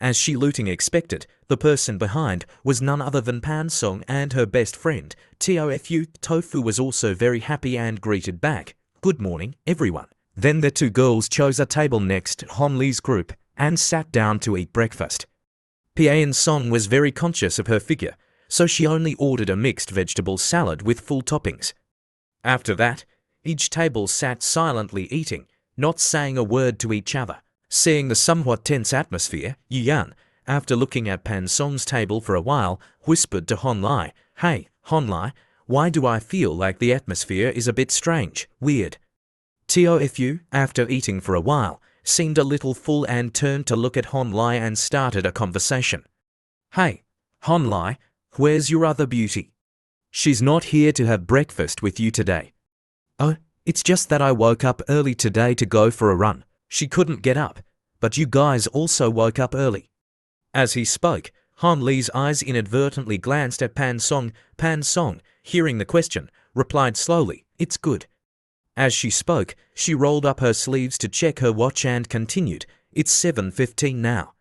As Shi Luting expected, the person behind was none other than Pan Song and her best friend, Tofu. Tofu was also very happy and greeted back. "Good morning, everyone." Then the two girls chose a table next to Hon Li's group and sat down to eat breakfast. Pan Song was very conscious of her figure, so she only ordered a mixed vegetable salad with full toppings. After that, each table sat silently eating, not saying a word to each other. Seeing the somewhat tense atmosphere, Yu Yun, after looking at Pan Song's table for a while, whispered to Hon Li, "Hey, Hon Li, why do I feel like the atmosphere is a bit strange, weird?" Tofu, after eating for a while, seemed a little full and turned to look at Hon Li and started a conversation. "Hey, Hon Li, where's your other beauty? She's not here to have breakfast with you today." "Oh, it's just that I woke up early today to go for a run." She couldn't get up, but you guys also woke up early. As he spoke, Hon Li's eyes inadvertently glanced at Pan Song. Pan Song, hearing the question, replied slowly, "It's good." As she spoke, she rolled up her sleeves to check her watch and continued, "It's 7:15 now.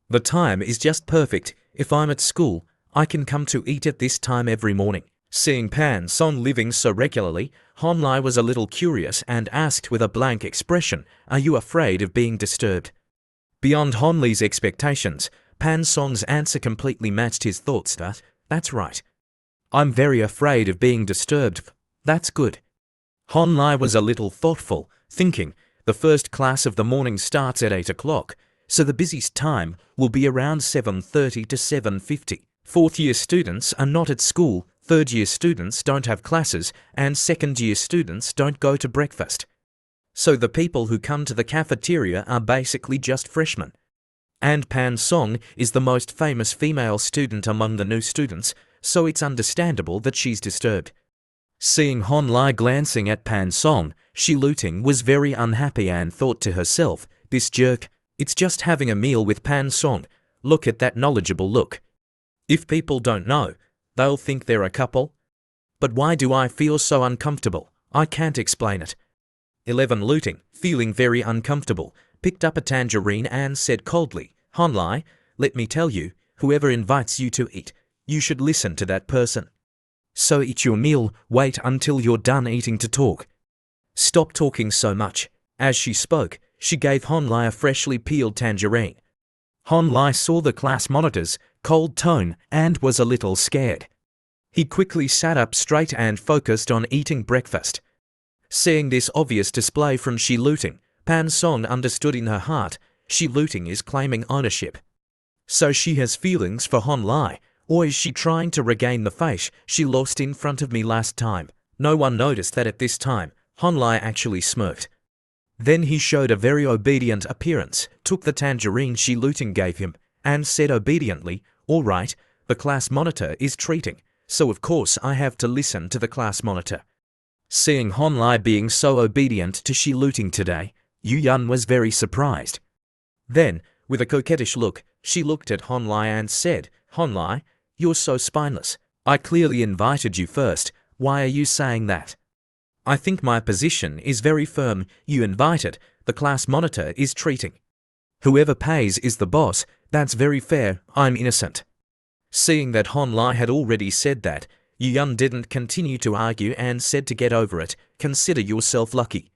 The time is just perfect. If I'm at school, I can come to eat at this time every morning." Seeing Pan Song living so regularly, Hon Li was a little curious and asked with a blank expression, "Are you afraid of being disturbed?" Beyond Hon Li's expectations, Pan Song's answer completely matched his thoughts. That's right. I'm very afraid of being disturbed." "That's good." Hon Li was a little thoughtful, thinking, the first class of the morning starts at 8 o'clock, so the busiest time will be around 7:30 to 7:50. Fourth-year students are not at school, third-year students don't have classes, and second-year students don't go to breakfast. So the people who come to the cafeteria are basically just freshmen. And Pan Song is the most famous female student among the new students, so it's understandable that she's disturbed. Seeing Hon Li glancing at Pan Song, Shi Luting was very unhappy and thought to herself, "This jerk, it's just having a meal with Pan Song. Look at that knowledgeable look. If people don't know, they'll think they're a couple. But why do I feel so uncomfortable? I can't explain it." 11 Luting, feeling very uncomfortable, picked up a tangerine and said coldly, "Hon Li, let me tell you, whoever invites you to eat, you should listen to that person. So eat your meal, wait until you're done eating to talk. Stop talking so much." As she spoke, she gave Hon Li a freshly peeled tangerine. Hon Li saw the class monitor's cold tone and was a little scared. He quickly sat up straight and focused on eating breakfast. Seeing this obvious display from Shi Luting, Pan Song understood in her heart, Shi Luting is claiming ownership. So she has feelings for Hon Li, or is she trying to regain the face she lost in front of me last time? No one noticed that at this time, Hon Li actually smirked. Then he showed a very obedient appearance, took the tangerine Shi Luting gave him, and said obediently, "All right, the class monitor is treating, so of course I have to listen to the class monitor." Seeing Hon Lai being so obedient to Shi Luting today, Yu Yan was very surprised. Then, with a coquettish look, she looked at Hon Lai and said, "Hon Lai, you're so spineless. I clearly invited you first. Why are you saying that? I think my position is very firm. You invited, the class monitor is treating. Whoever pays is the boss. That's very fair. I'm innocent." Seeing that Hon Lai had already said that, Yu Yan didn't continue to argue and said to get over it, "Consider yourself lucky."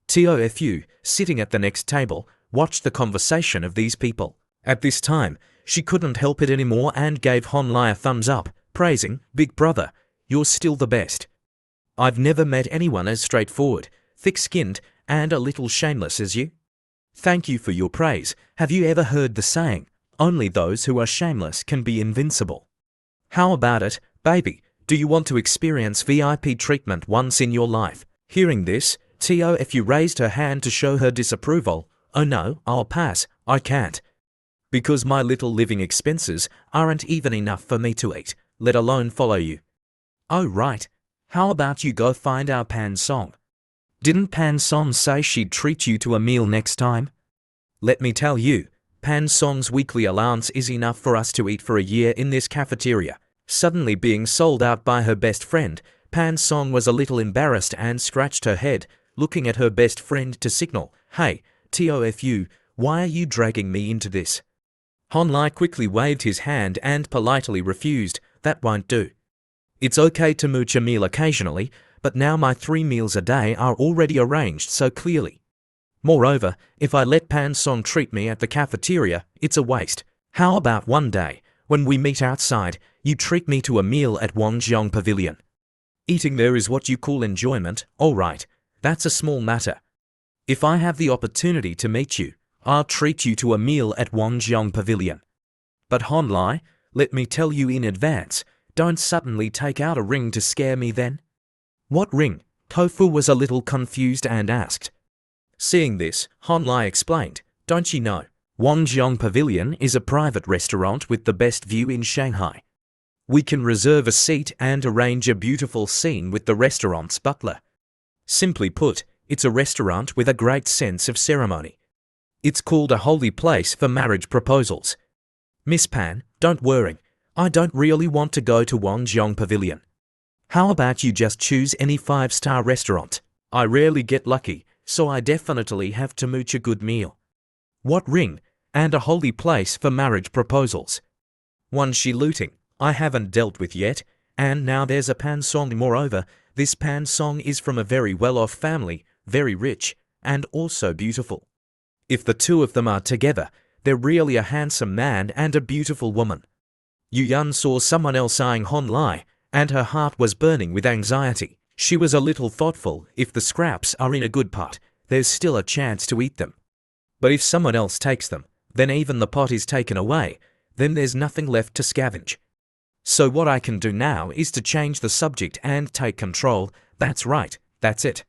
Tofu, sitting at the next table, watched the conversation of these people. At this time, she couldn't help it anymore and gave Hon Lai a thumbs up, praising, "Big brother, you're still the best. I've never met anyone as straightforward, thick-skinned, and a little shameless as you. Thank you for your praise. Have you ever heard the saying, only those who are shameless can be invincible? How about it, baby? Do you want to experience VIP treatment once in your life?" Hearing this, Tofu raised her hand to show her disapproval. "Oh no, I'll pass. I can't. Because my little living expenses aren't even enough for me to eat, let alone follow you." "Oh right. How about you go find our Pan Song? Didn't Pan Song say she'd treat you to a meal next time? Let me tell you, Pan Song's weekly allowance is enough for us to eat for a year in this cafeteria." Suddenly being sold out by her best friend, Pan Song was a little embarrassed and scratched her head, looking at her best friend to signal, "Hey, Tofu, why are you dragging me into this?" Hon Lai quickly waved his hand and politely refused. "That won't do. It's okay to mooch a meal occasionally, but now my 3 meals a day are already arranged so clearly. Moreover, if I let Pan Song treat me at the cafeteria, it's a waste. How about one day, when we meet outside, you treat me to a meal at Wangjiang Pavilion? Eating there is what you call enjoyment, all right, that's a small matter. If I have the opportunity to meet you, I'll treat you to a meal at Wangjiang Pavilion. But Hon Lai, let me tell you in advance, don't suddenly take out a ring to scare me then." "What ring?" Tofu was a little confused and asked. Seeing this, Hon Lai explained, "Don't you know, Wangjiang Pavilion is a private restaurant with the best view in Shanghai. We can reserve a seat and arrange a beautiful scene with the restaurant's butler. Simply put, it's a restaurant with a great sense of ceremony. It's called a holy place for marriage proposals. Miss Pan, don't worry, I don't really want to go to Wangjiang Pavilion. How about you just choose any 5-star restaurant? I rarely get lucky, so I definitely have to mooch a good meal. What ring? And a holy place for marriage proposals. One Shi Luting I haven't dealt with yet, and now there's a Pan Song. Moreover, this Pan Song is from a very well-off family, very rich, and also beautiful. If the two of them are together, they're really a handsome man and a beautiful woman." Yu Yan saw someone else eyeing Hon Lai, and her heart was burning with anxiety. She was a little thoughtful. If the scraps are in a good pot, there's still a chance to eat them. But if someone else takes them, then even the pot is taken away, then there's nothing left to scavenge. So what I can do now is to change the subject and take control. That's right, that's it.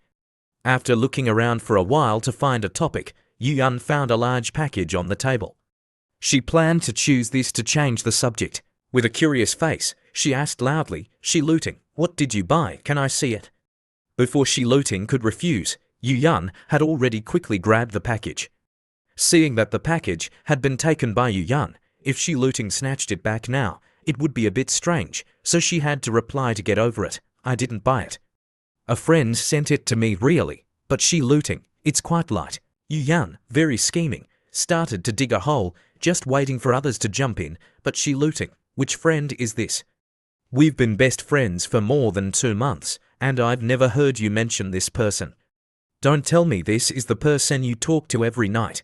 After looking around for a while to find a topic, Yu Yan found a large package on the table. She planned to choose this to change the subject. With a curious face, she asked loudly, "Shi Luting, what did you buy? Can I see it?" Before Shi Luting could refuse, Yu Yan had already quickly grabbed the package. Seeing that the package had been taken by Yu Yan, if Shi Luting snatched it back now, it would be a bit strange, so she had to reply to get over it. "I didn't buy it. A friend sent it to me really, but Shi Luting, it's quite light." Yu Yan, very scheming, started to dig a hole, just waiting for others to jump in, but Shi Luting, which friend is this? We've been best friends for more than 2 months, and I've never heard you mention this person. Don't tell me this is the person you talk to every night.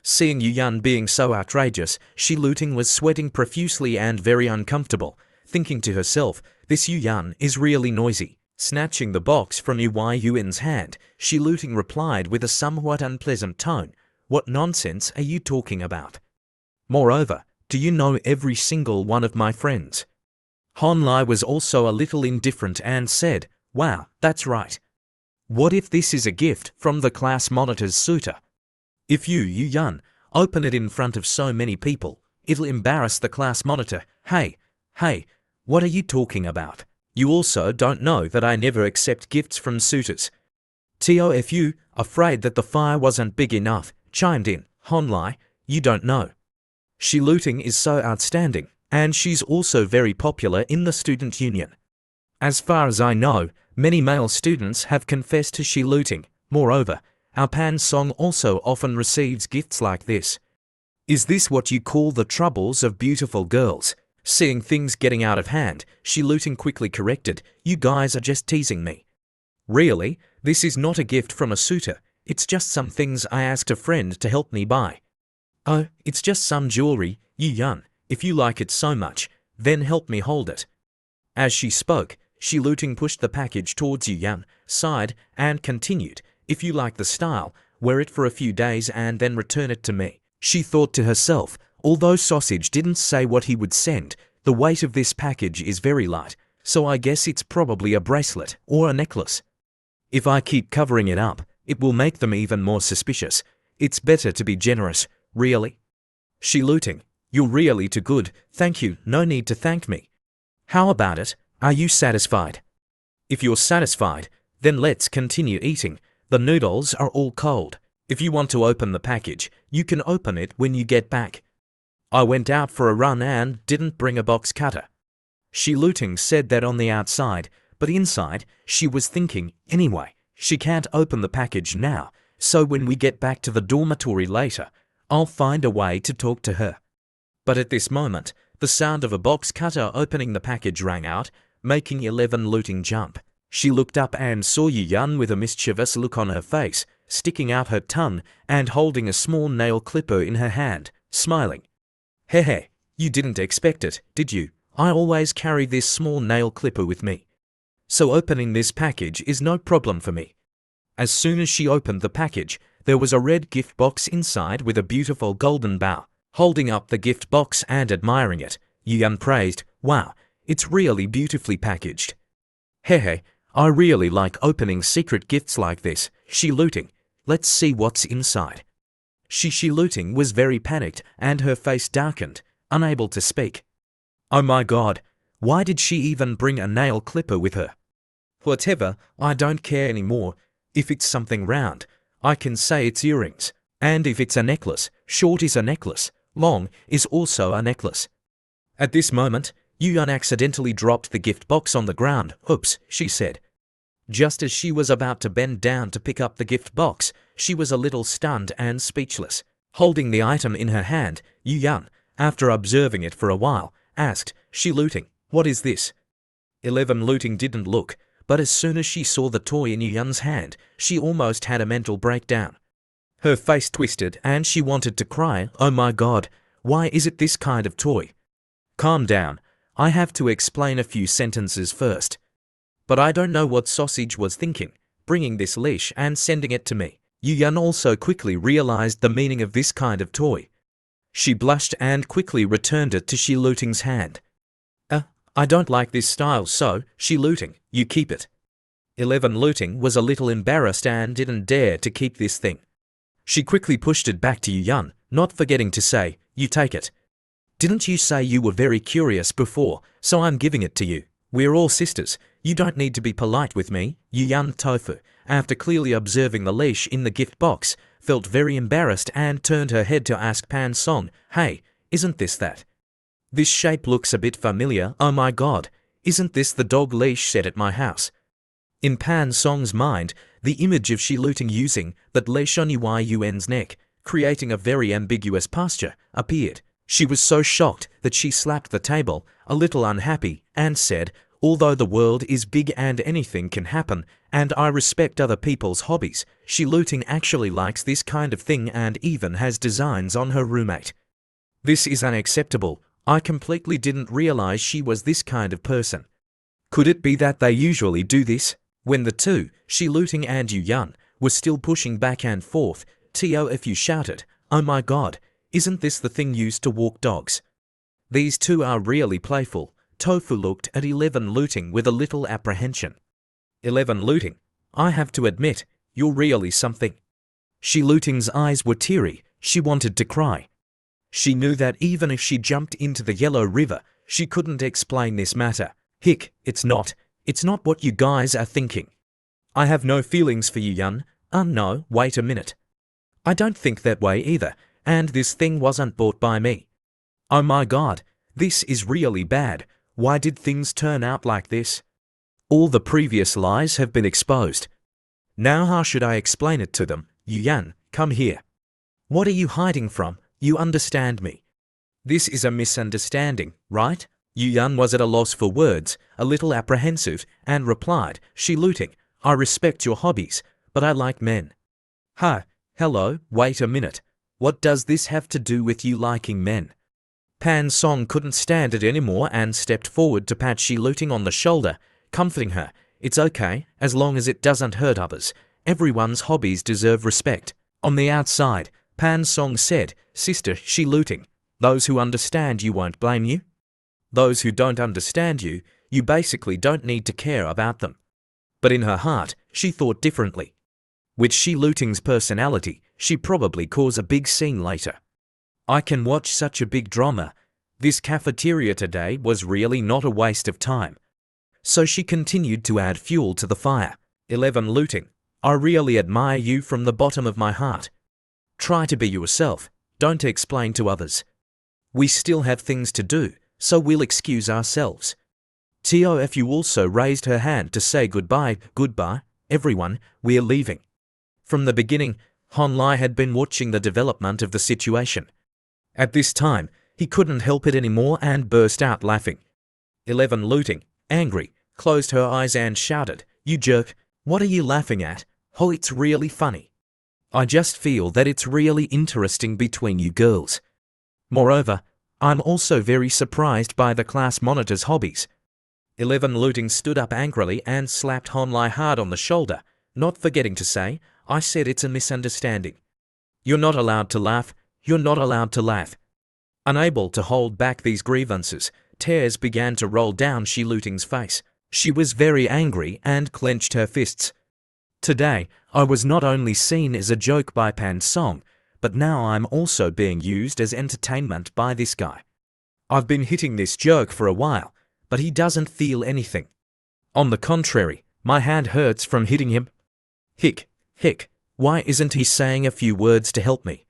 Seeing Yu Yan being so outrageous, Shi Luting was sweating profusely and very uncomfortable, thinking to herself, this Yu Yan is really noisy. Snatching the box from Yu Yun's hand, Shi Luting replied with a somewhat unpleasant tone, "What nonsense are you talking about? Moreover, do you know every single one of my friends?" Hon Lai was also a little indifferent and said, "Wow, that's right. What if this is a gift from the class monitor's suitor? If you Yun, open it in front of so many people, it'll embarrass the class monitor. Hey, what are you talking about? You also don't know that I never accept gifts from suitors. TOFU, afraid that the fire wasn't big enough, chimed in. Honlai, you don't know. She looting is so outstanding, and she's also very popular in the student union. As far as I know, many male students have confessed to she looting. Moreover, our Pan song also often receives gifts like this. Is this what you call the troubles of beautiful girls? Seeing things getting out of hand, she looting quickly corrected. You guys are just teasing me. Really, this is not a gift from a suitor. It's just some things I asked a friend to help me buy. Oh, it's just some jewelry, Yun. If you like it so much, then help me hold it. As she spoke, she looting pushed the package towards Yun, sighed, and continued. If you like the style, wear it for a few days and then return it to me. She thought to herself, although Sausage didn't say what he would send, the weight of this package is very light, so I guess it's probably a bracelet or a necklace. If I keep covering it up, it will make them even more suspicious. It's better to be generous, really. She looting, you're really too good, thank you, no need to thank me. How about it, are you satisfied? If you're satisfied, then let's continue eating. The noodles are all cold. If you want to open the package, you can open it when you get back. I went out for a run and didn't bring a box cutter. She looting said that on the outside, but inside, she was thinking, anyway, she can't open the package now, so when we get back to the dormitory later, I'll find a way to talk to her. But at this moment, the sound of a box cutter opening the package rang out, making 11 looting jump. She looked up and saw Yun with a mischievous look on her face, sticking out her tongue and holding a small nail clipper in her hand, smiling. Hehe, you didn't expect it, did you? I always carry this small nail clipper with me. So opening this package is no problem for me. As soon as she opened the package, there was a red gift box inside with a beautiful golden bow. Holding up the gift box and admiring it, Yun praised, wow, it's really beautifully packaged. Hehe, I really like opening secret gifts like this. She looting, let's see what's inside. She looting was very panicked and her face darkened, unable to speak. Oh my god, why did she even bring a nail clipper with her? Whatever, I don't care anymore. If it's something round, I can say it's earrings. And if it's a necklace, short is a necklace, long is also a necklace. At this moment, Yun accidentally dropped the gift box on the ground. Oops, she said. Just as she was about to bend down to pick up the gift box, she was a little stunned and speechless. Holding the item in her hand, Yun, after observing it for a while, asked, she looting, what is this? 11 looting didn't look, but as soon as she saw the toy in Yun's hand, she almost had a mental breakdown. Her face twisted and she wanted to cry. Oh my god, why is it this kind of toy? Calm down, I have to explain a few sentences first. But I don't know what Sausage was thinking, bringing this leash and sending it to me. Yun also quickly realized the meaning of this kind of toy. She blushed and quickly returned it to She Looting's hand. I don't like this style, so, She Looting, you keep it. 11 Looting was a little embarrassed and didn't dare to keep this thing. She quickly pushed it back to Yun, not forgetting to say, you take it. Didn't you say you were very curious before, so I'm giving it to you. We're all sisters, you don't need to be polite with me. Yun Tofu, after clearly observing the leash in the gift box, felt very embarrassed and turned her head to ask Pan Song, hey, isn't this that? This shape looks a bit familiar, oh my god, isn't this the dog leash set at my house? In Pan Song's mind, the image of She Looting using that leash on Yun's neck, creating a very ambiguous posture, appeared. She was so shocked that she slapped the table, a little unhappy, and said, although the world is big and anything can happen, and I respect other people's hobbies, She Looting actually likes this kind of thing and even has designs on her roommate. This is unacceptable. I completely didn't realize she was this kind of person. Could it be that they usually do this? When the two, She Looting and Yun, were still pushing back and forth, Tofu shouted, oh my god, isn't this the thing used to walk dogs? These two are really playful. Tofu looked at 11 Looting with a little apprehension. 11 Looting, I have to admit, you're really something. Shi Luting's eyes were teary, she wanted to cry. She knew that even if she jumped into the Yellow River, she couldn't explain this matter. Hick, it's not what you guys are thinking. I have no feelings for you, Yun. No, wait a minute. I don't think that way either, and this thing wasn't bought by me. Oh my god, this is really bad. Why did things turn out like this? All the previous lies have been exposed. Now how should I explain it to them? Yun, come here. What are you hiding from? You understand me. This is a misunderstanding, right? Yun was at a loss for words, a little apprehensive, and replied, Shi Luting, I respect your hobbies, but I like men. Hello, wait a minute. What does this have to do with you liking men? Pan Song couldn't stand it anymore and stepped forward to pat Shi Luting on the shoulder, comforting her. It's okay, as long as it doesn't hurt others. Everyone's hobbies deserve respect. On the outside, Pan Song said, Sister Shi Luting, those who understand you won't blame you. Those who don't understand you, you basically don't need to care about them. But in her heart, she thought differently. With Shi Luting's personality, she'd probably cause a big scene later. I can watch such a big drama. This cafeteria today was really not a waste of time. So she continued to add fuel to the fire. 11 Luting, I really admire you from the bottom of my heart. Try to be yourself, don't explain to others. We still have things to do, so we'll excuse ourselves. TOF you also raised her hand to say goodbye. Goodbye, everyone, we're leaving. From the beginning, Hon Lai had been watching the development of the situation. At this time, he couldn't help it anymore and burst out laughing. 11 Luting, angry, closed her eyes and shouted, You jerk, what are you laughing at? Oh, it's really funny. I just feel that it's really interesting between you girls. Moreover, I'm also very surprised by the class monitor's hobbies. 11 Luting stood up angrily and slapped Hon Lai hard on the shoulder, not forgetting to say, I said it's a misunderstanding. You're not allowed to laugh. You're not allowed to laugh. Unable to hold back these grievances, tears began to roll down Shi Luting's face. She was very angry and clenched her fists. Today, I was not only seen as a joke by Pan Song, but now I'm also being used as entertainment by this guy. I've been hitting this jerk for a while, but he doesn't feel anything. On the contrary, my hand hurts from hitting him. Hick, why isn't he saying a few words to help me?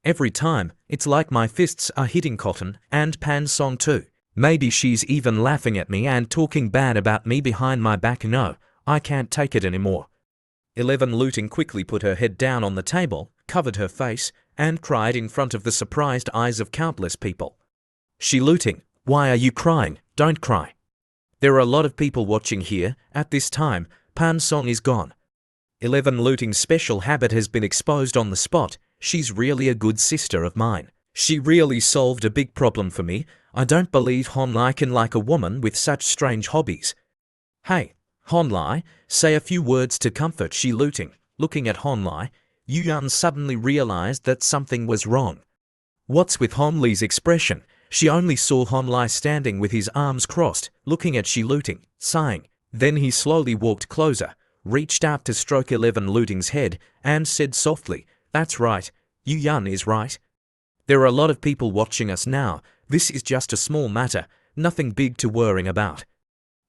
Every time, it's like my fists are hitting cotton, and Pan Song too. Maybe she's even laughing at me and talking bad about me behind my back. No, I can't take it anymore. 11 Luting quickly put her head down on the table, covered her face, and cried in front of the surprised eyes of countless people. Shi Luting, why are you crying? Don't cry. There are a lot of people watching here. At this time, Pan Song is gone. 11 Luting's special habit has been exposed on the spot. She's really a good sister of mine. She really solved a big problem for me. I don't believe Hon Lai can like a woman with such strange hobbies. Hey, Hon Lai, say a few words to comfort Shi Luting. Looking at Hon Lai, Yun suddenly realized that something was wrong. What's with Hon Lai's expression? She only saw Hon Lai standing with his arms crossed, looking at Shi Luting, sighing. Then he slowly walked closer, reached out to stroke 11 Luting's head, and said softly, That's right, Yun is right. There are a lot of people watching us now. This is just a small matter, nothing big to worrying about.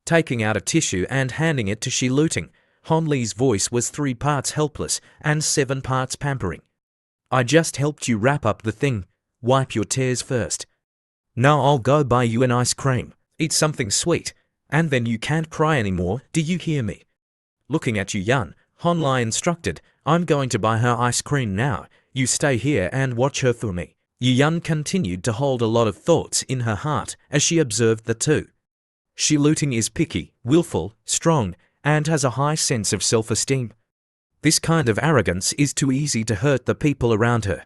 Taking out a tissue and handing it to Shi Luting, Hon Lai's voice was 3 parts helpless and 7 parts pampering. I just helped you wrap up the thing. Wipe your tears first. Now I'll go buy you an ice cream. Eat something sweet, and then you can't cry anymore. Do you hear me? Looking at Yun, Hon Lai instructed, I'm going to buy her ice cream now. You stay here and watch her for me. Yun continued to hold a lot of thoughts in her heart as she observed the two. Shi Luting is picky, willful, strong, and has a high sense of self-esteem. This kind of arrogance is too easy to hurt the people around her.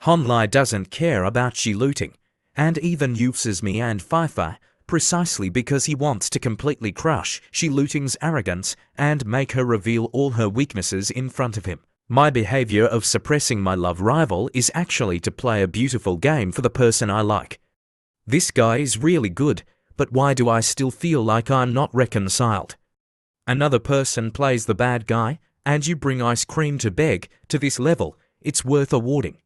Hon Lai doesn't care about Shi Luting, and even uses me and Pfeiffer precisely because he wants to completely crush Shi Luting's arrogance and make her reveal all her weaknesses in front of him. My behavior of suppressing my love rival is actually to play a beautiful game for the person I like. This guy is really good, but why do I still feel like I'm not reconciled? Another person plays the bad guy, and you bring ice cream to beg. To this level, it's worth awarding.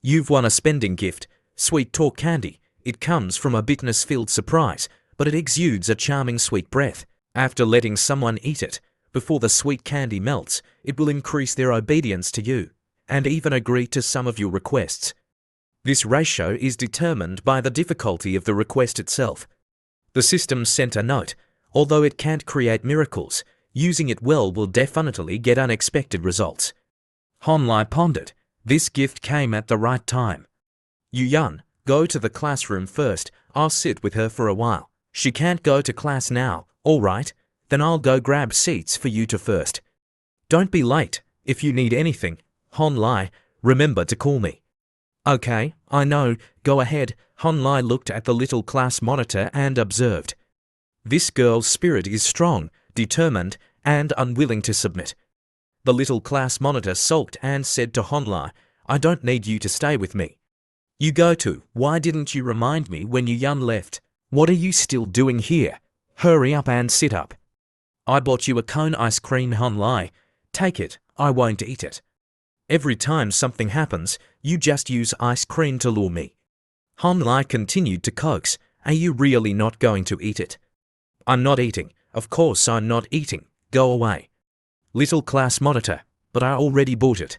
You've won a spending gift, sweet talk candy. It comes from a bitterness-filled surprise, but it exudes a charming sweet breath. After letting someone eat it, before the sweet candy melts, it will increase their obedience to you, and even agree to some of your requests. This ratio is determined by the difficulty of the request itself. The system sent a note. Although it can't create miracles, using it well will definitely get unexpected results. Honlai pondered. This gift came at the right time. Yun, go to the classroom first. I'll sit with her for a while. She can't go to class now. All right, then I'll go grab seats for you two first. Don't be late. If you need anything, Honlai, remember to call me. Okay, I know. Go ahead. Honlai looked at the little class monitor and observed. This girl's spirit is strong, determined, and unwilling to submit. The little class monitor sulked and said to Honlai, I don't need you to stay with me. You go to. Why didn't you remind me when Yun left? What are you still doing here? Hurry up and sit up. I bought you a cone ice cream, Honlai. Take it. I won't eat it. Every time something happens, you just use ice cream to lure me. Honlai continued to coax. Are you really not going to eat it? I'm not eating. Of course I'm not eating. Go away. Little class monitor, but I already bought it.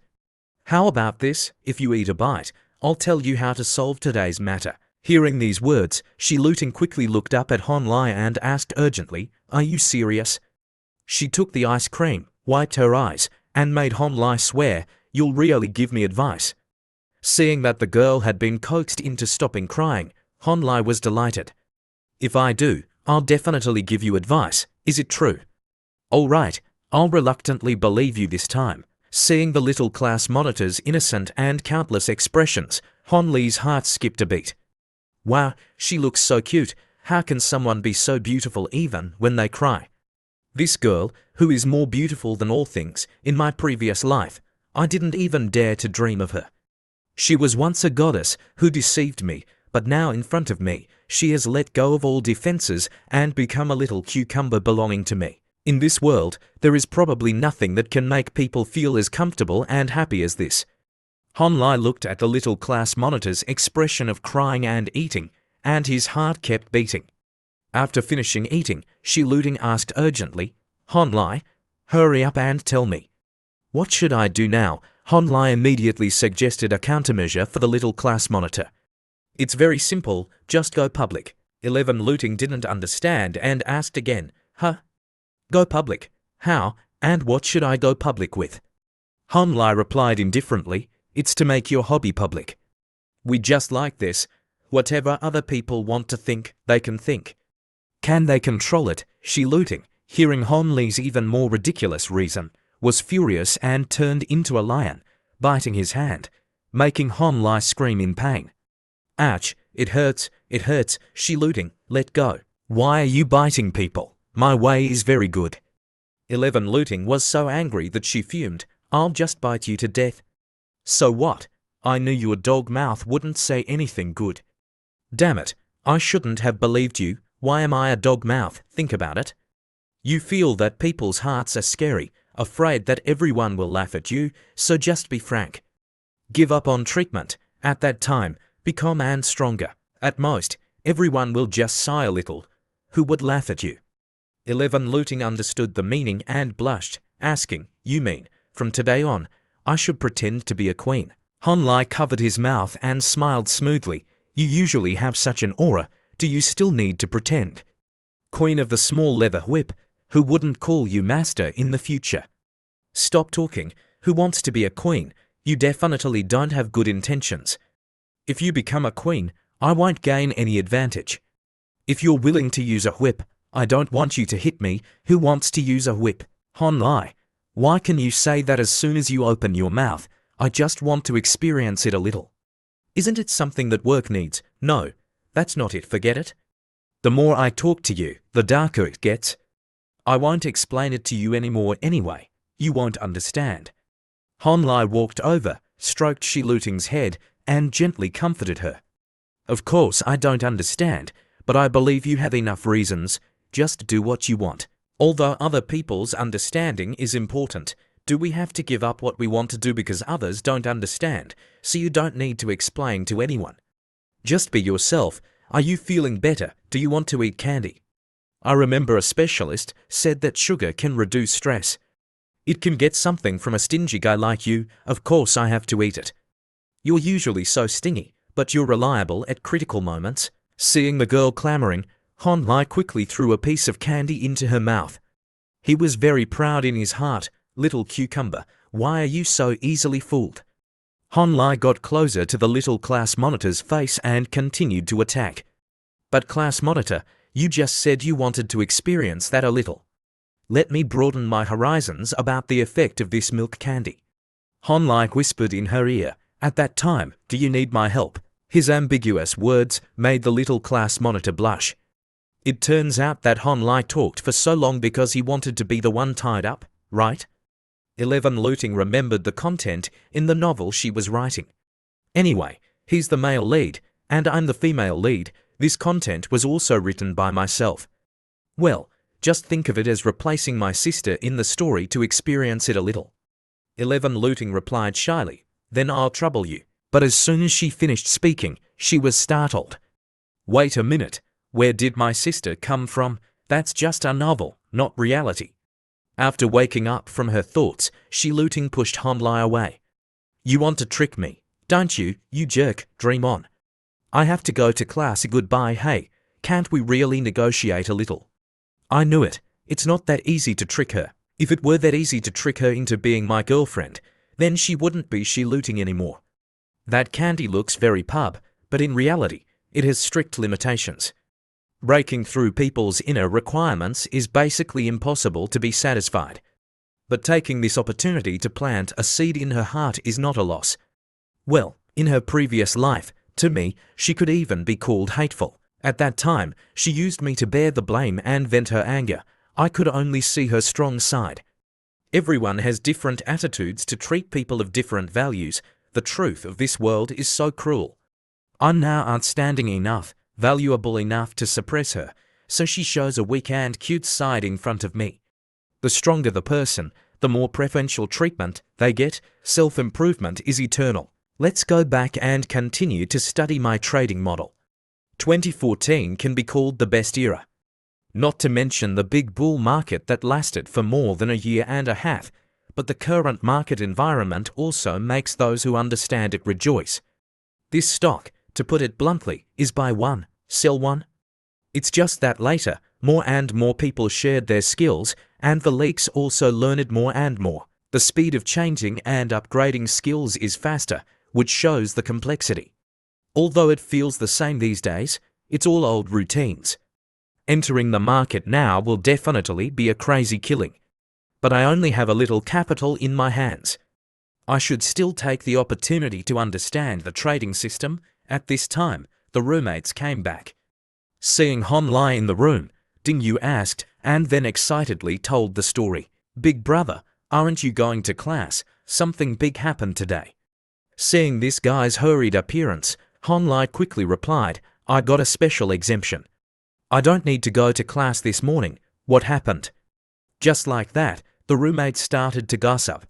How about this? If you eat a bite, I'll tell you how to solve today's matter. Hearing these words, Shiluting quickly looked up at Honlai and asked urgently, Are you serious? She took the ice cream, wiped her eyes, and made Honlai swear, You'll really give me advice. Seeing that the girl had been coaxed into stopping crying, Honlai was delighted. If I do, I'll definitely give you advice. Is it true? All right, I'll reluctantly believe you this time. Seeing the little class monitor's innocent and countless expressions, Honlai's heart skipped a beat. Wow, she looks so cute. How can someone be so beautiful even when they cry? This girl, who is more beautiful than all things, in my previous life, I didn't even dare to dream of her. She was once a goddess who deceived me, but now in front of me, she has let go of all defenses and become a little cucumber belonging to me. In this world, there is probably nothing that can make people feel as comfortable and happy as this. Honlai looked at the little class monitor's expression of crying and eating, and his heart kept beating. After finishing eating, Shiluting asked urgently, Honlai, hurry up and tell me. What should I do now? Honlai immediately suggested a countermeasure for the little class monitor. It's very simple, just go public. 11 Looting didn't understand and asked again, Huh? Go public? How, and what should I go public with? Honlai replied indifferently, It's to make your hobby public. We just like this. Whatever other people want to think, they can think. Can they control it? Shiluting, hearing Honlai's even more ridiculous reason, was furious and turned into a lion, biting his hand, making Honlai scream in pain. Ouch, it hurts, Shiluting, let go. Why are you biting people? My way is very good. 11 Looting was so angry that she fumed, I'll just bite you to death. So what? I knew your dog mouth wouldn't say anything good. Damn it, I shouldn't have believed you. Why am I a dog mouth? Think about it. You feel that people's hearts are scary, afraid that everyone will laugh at you, so just be frank. Give up on treatment. At that time, become and stronger. At most, everyone will just sigh a little. Who would laugh at you? 11 Looting understood the meaning and blushed, asking, You mean, from today on, I should pretend to be a queen? Honlai covered his mouth and smiled smoothly. You usually have such an aura. Do you still need to pretend? Queen of the small leather whip, who wouldn't call you master in the future? Stop talking. Who wants to be a queen? You definitely don't have good intentions. If you become a queen, I won't gain any advantage. If you're willing to use a whip, I don't want you to hit me. Who wants to use a whip? Honlai, why can you say that as soon as you open your mouth? I just want to experience it a little. Isn't it something that work needs? No, that's not it, forget it. The more I talk to you, the darker it gets. I won't explain it to you anymore anyway. You won't understand. Honlai walked over, stroked Shiluting's head, and gently comforted her. Of course I don't understand, but I believe you have enough reasons. Just do what you want. Although other people's understanding is important, do we have to give up what we want to do because others don't understand, so you don't need to explain to anyone? Just be yourself. Are you feeling better? Do you want to eat candy? I remember a specialist said that sugar can reduce stress. It can get something from a stingy guy like you. Of course I have to eat it. You're usually so stingy, but you're reliable at critical moments. Seeing the girl clamoring, Han Lai quickly threw a piece of candy into her mouth. He was very proud in his heart. Little cucumber, why are you so easily fooled? Han Lai got closer to the little class monitor's face and continued to attack. But class monitor, you just said you wanted to experience that a little. Let me broaden my horizons about the effect of this milk candy. Han Lai whispered in her ear. At that time, do you need my help? His ambiguous words made the little class monitor blush. It turns out that Han Lai talked for so long because he wanted to be the one tied up, right? 11 Looting remembered the content in the novel she was writing. Anyway, he's the male lead, and I'm the female lead. This content was also written by myself. Well, just think of it as replacing my sister in the story to experience it a little. 11 Looting replied shyly, then I'll trouble you. But as soon as she finished speaking, she was startled. Wait a minute, where did my sister come from? That's just a novel, not reality. After waking up from her thoughts, she Looting pushed Han Lai away. You want to trick me, don't you, you jerk? Dream on. I have to go to class. Goodbye. Hey, can't we really negotiate a little? I knew it. It's not that easy to trick her. If it were that easy to trick her into being my girlfriend, then she wouldn't be Looting anymore. That candy looks very pub, but in reality, it has strict limitations. Breaking through people's inner requirements is basically impossible to be satisfied. But taking this opportunity to plant a seed in her heart is not a loss. Well, in her previous life, to me, she could even be called hateful. At that time, she used me to bear the blame and vent her anger. I could only see her strong side. Everyone has different attitudes to treat people of different values. The truth of this world is so cruel. I'm now outstanding enough, valuable enough to suppress her, so she shows a weak and cute side in front of me. The stronger the person, the more preferential treatment they get. Self-improvement is eternal. Let's go back and continue to study my trading model. 2014 can be called the best era. Not to mention the big bull market that lasted for more than a year and a half, but the current market environment also makes those who understand it rejoice. This stock, to put it bluntly, is buy one, sell one. It's just that later, more and more people shared their skills, and the leaks also learned more and more. The speed of changing and upgrading skills is faster, which shows the complexity. Although it feels the same these days, it's all old routines. Entering the market now will definitely be a crazy killing. But I only have a little capital in my hands. I should still take the opportunity to understand the trading system. At this time, the roommates came back. Seeing Han Lai in the room, Ding Yu asked, and then excitedly told the story. Big brother, aren't you going to class? Something big happened today. Seeing this guy's hurried appearance, Han Lai quickly replied, I got a special exemption. I don't need to go to class this morning. What happened? Just like that, the roommates started to gossip.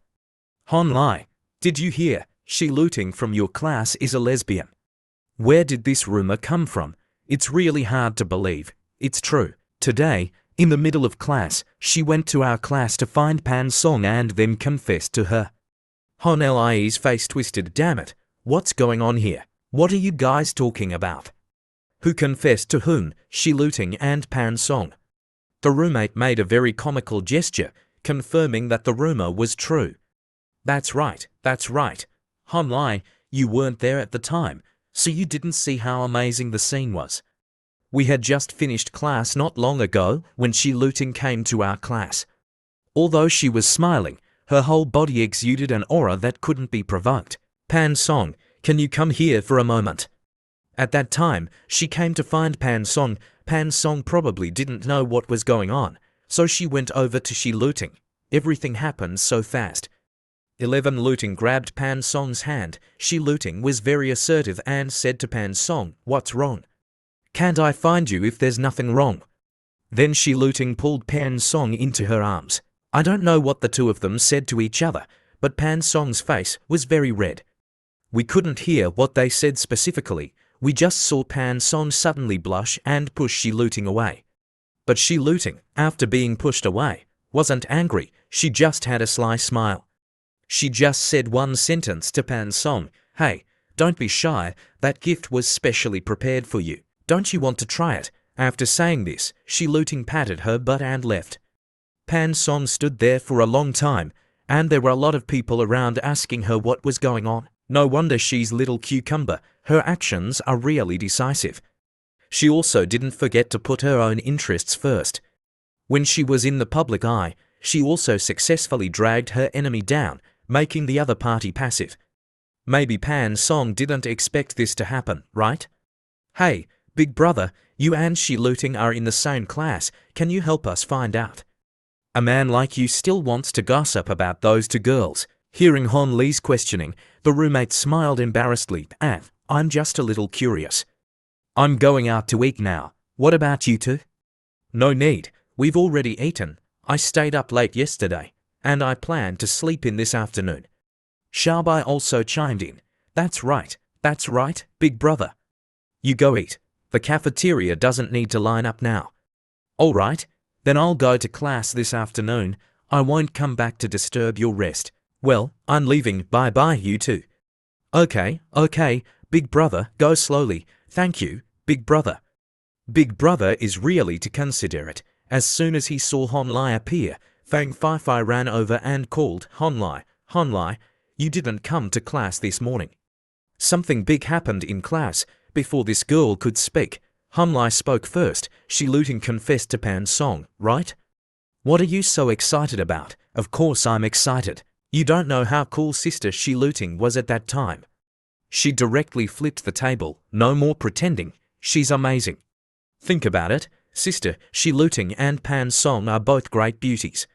Han Lai, did you hear? Looting from your class is a lesbian. Where did this rumor come from? It's really hard to believe. It's true. Today, in the middle of class, she went to our class to find Pan Song and then confessed to her. Han Lai's face twisted. Damn it, what's going on here? What are you guys talking about? Who confessed to whom? Looting and Pan Song. The roommate made a very comical gesture, confirming that the rumor was true. That's right, that's right. Han Lai, you weren't there at the time, so you didn't see how amazing the scene was. We had just finished class not long ago when Looting came to our class. Although she was smiling, her whole body exuded an aura that couldn't be provoked. Pan Song, can you come here for a moment? At that time, she came to find Pan Song. Pan Song probably didn't know what was going on, so she went over to Looting. Everything happened so fast. 11 Looting grabbed Pan Song's hand. Looting was very assertive and said to Pan Song, what's wrong? Can't I find you if there's nothing wrong? Then Shi Luting pulled Pan Song into her arms. I don't know what the two of them said to each other, but Pan Song's face was very red. We couldn't hear what they said specifically, we just saw Pan Song suddenly blush and push Shi Luting away. But Shi Luting, after being pushed away, wasn't angry, she just had a sly smile. She just said one sentence to Pan Song, "Hey, don't be shy, that gift was specially prepared for you. Don't you want to try it?" After saying this, Shi Luting patted her butt and left. Pan Song stood there for a long time, and there were a lot of people around asking her what was going on. No wonder she's little cucumber, her actions are really decisive. She also didn't forget to put her own interests first. When she was in the public eye, she also successfully dragged her enemy down, making the other party passive. Maybe Pan Song didn't expect this to happen, right? "Hey, big brother, you and Shi Luting are in the same class, can you help us find out?" A man like you still wants to gossip about those two girls. Hearing Hon Lee's questioning, the roommate smiled embarrassedly. I'm just a little curious. I'm going out to eat now. What about you two?" "No need, we've already eaten. I stayed up late yesterday, and I plan to sleep in this afternoon." Xiaobai also chimed in. That's right, big brother. You go eat. The cafeteria doesn't need to line up now." "All right, then I'll go to class this afternoon. I won't come back to disturb your rest." "Well, I'm leaving, bye-bye you two." Okay, big brother, go slowly. Thank you, big brother." Big brother is really to consider it. As soon as he saw Hon Lai appear, Fang Fai ran over and called, Hon Lai, you didn't come to class this morning." Something big happened in class. Before this girl could speak, Hon Lai spoke first. Shi Luting confessed to Pan Song, right? "What are you so excited about?" "Of course I'm excited. You don't know how cool sister Shi Luting was at that time. She directly flipped the table, no more pretending, she's amazing. Think about it, sister Shi Luting and Pan Song are both great beauties.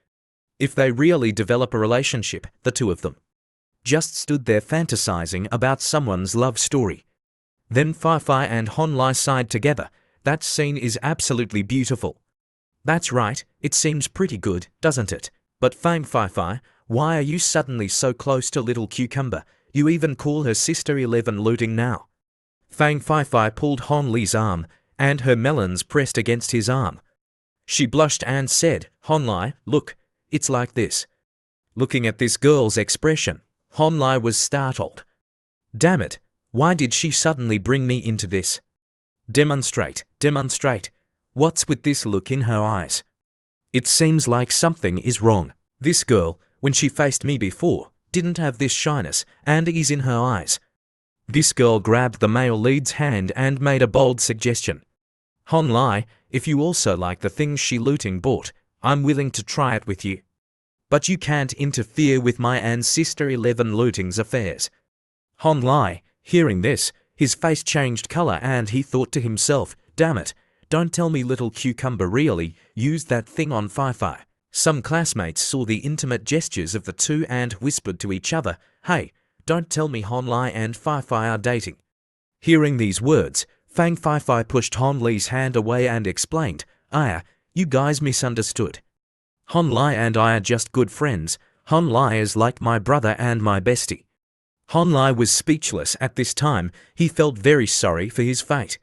If they really develop a relationship, the two of them just stood there fantasizing about someone's love story. Then Fai and Hon Lai sighed together. That scene is absolutely beautiful. That's right, it seems pretty good, doesn't it? But Fang Fai, why are you suddenly so close to little cucumber? You even call her sister 11 Luting now." Fang Fai pulled Hon Li's arm, and her melons pressed against his arm. She blushed and said, "Hon Lai, look, it's like this." Looking at this girl's expression, Hon Lai was startled. Damn it, why did she suddenly bring me into this? Demonstrate. What's with this look in her eyes? It seems like something is wrong. This girl, when she faced me before, didn't have this shyness and ease in her eyes. This girl grabbed the male lead's hand and made a bold suggestion. "Hon Lai, if you also like the things Shi Luting bought, I'm willing to try it with you. But you can't interfere with my and sister 11 Luting's affairs." Hon Lai, hearing this, his face changed color and he thought to himself, damn it, don't tell me little cucumber really used that thing on Fai. Some classmates saw the intimate gestures of the two and whispered to each other, "Hey, don't tell me Hon Lai and Fai are dating." Hearing these words, Fang Fai pushed Hon Li's hand away and explained, you guys misunderstood. Hon Lai and I are just good friends. Hon Lai is like my brother and my bestie." Hon Lai was speechless at this time. He felt very sorry for his fate.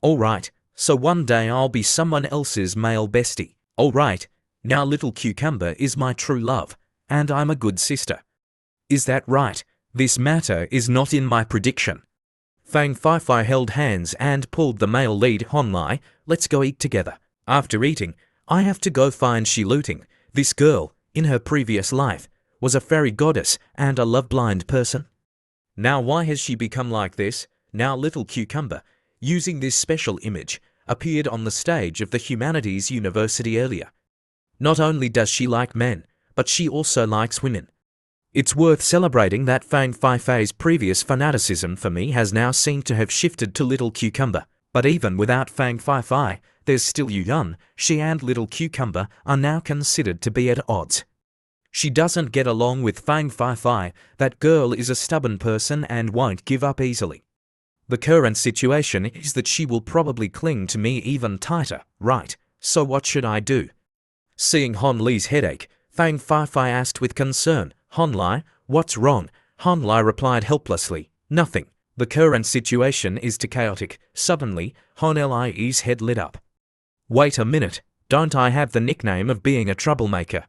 "All right, so one day I'll be someone else's male bestie. All right. Now little cucumber is my true love, and I'm a good sister. Is that right? This matter is not in my prediction." Fang Fai held hands and pulled the male lead. "Hon Lai, let's go eat together. After eating, I have to go find Shi Luting. This girl, in her previous life, was a fairy goddess and a love-blind person. Now why has she become like this?" Now little cucumber, using this special image, appeared on the stage of the Humanities University earlier. Not only does she like men, but she also likes women. It's worth celebrating that Fang Fai's previous fanaticism for me has now seemed to have shifted to little cucumber. But even without Fang Fai, there's still Yu Yun. She and little cucumber are now considered to be at odds. She doesn't get along with Fang Fai. That girl is a stubborn person and won't give up easily. The current situation is that she will probably cling to me even tighter, right? So what should I do? Seeing Hon Li's headache, Fang Fai asked with concern, Hon Li, what's wrong? Hon Li replied helplessly, nothing. The current situation is too chaotic. Suddenly, Hon Li's head lit up. Wait a minute, don't I have the nickname of being a troublemaker?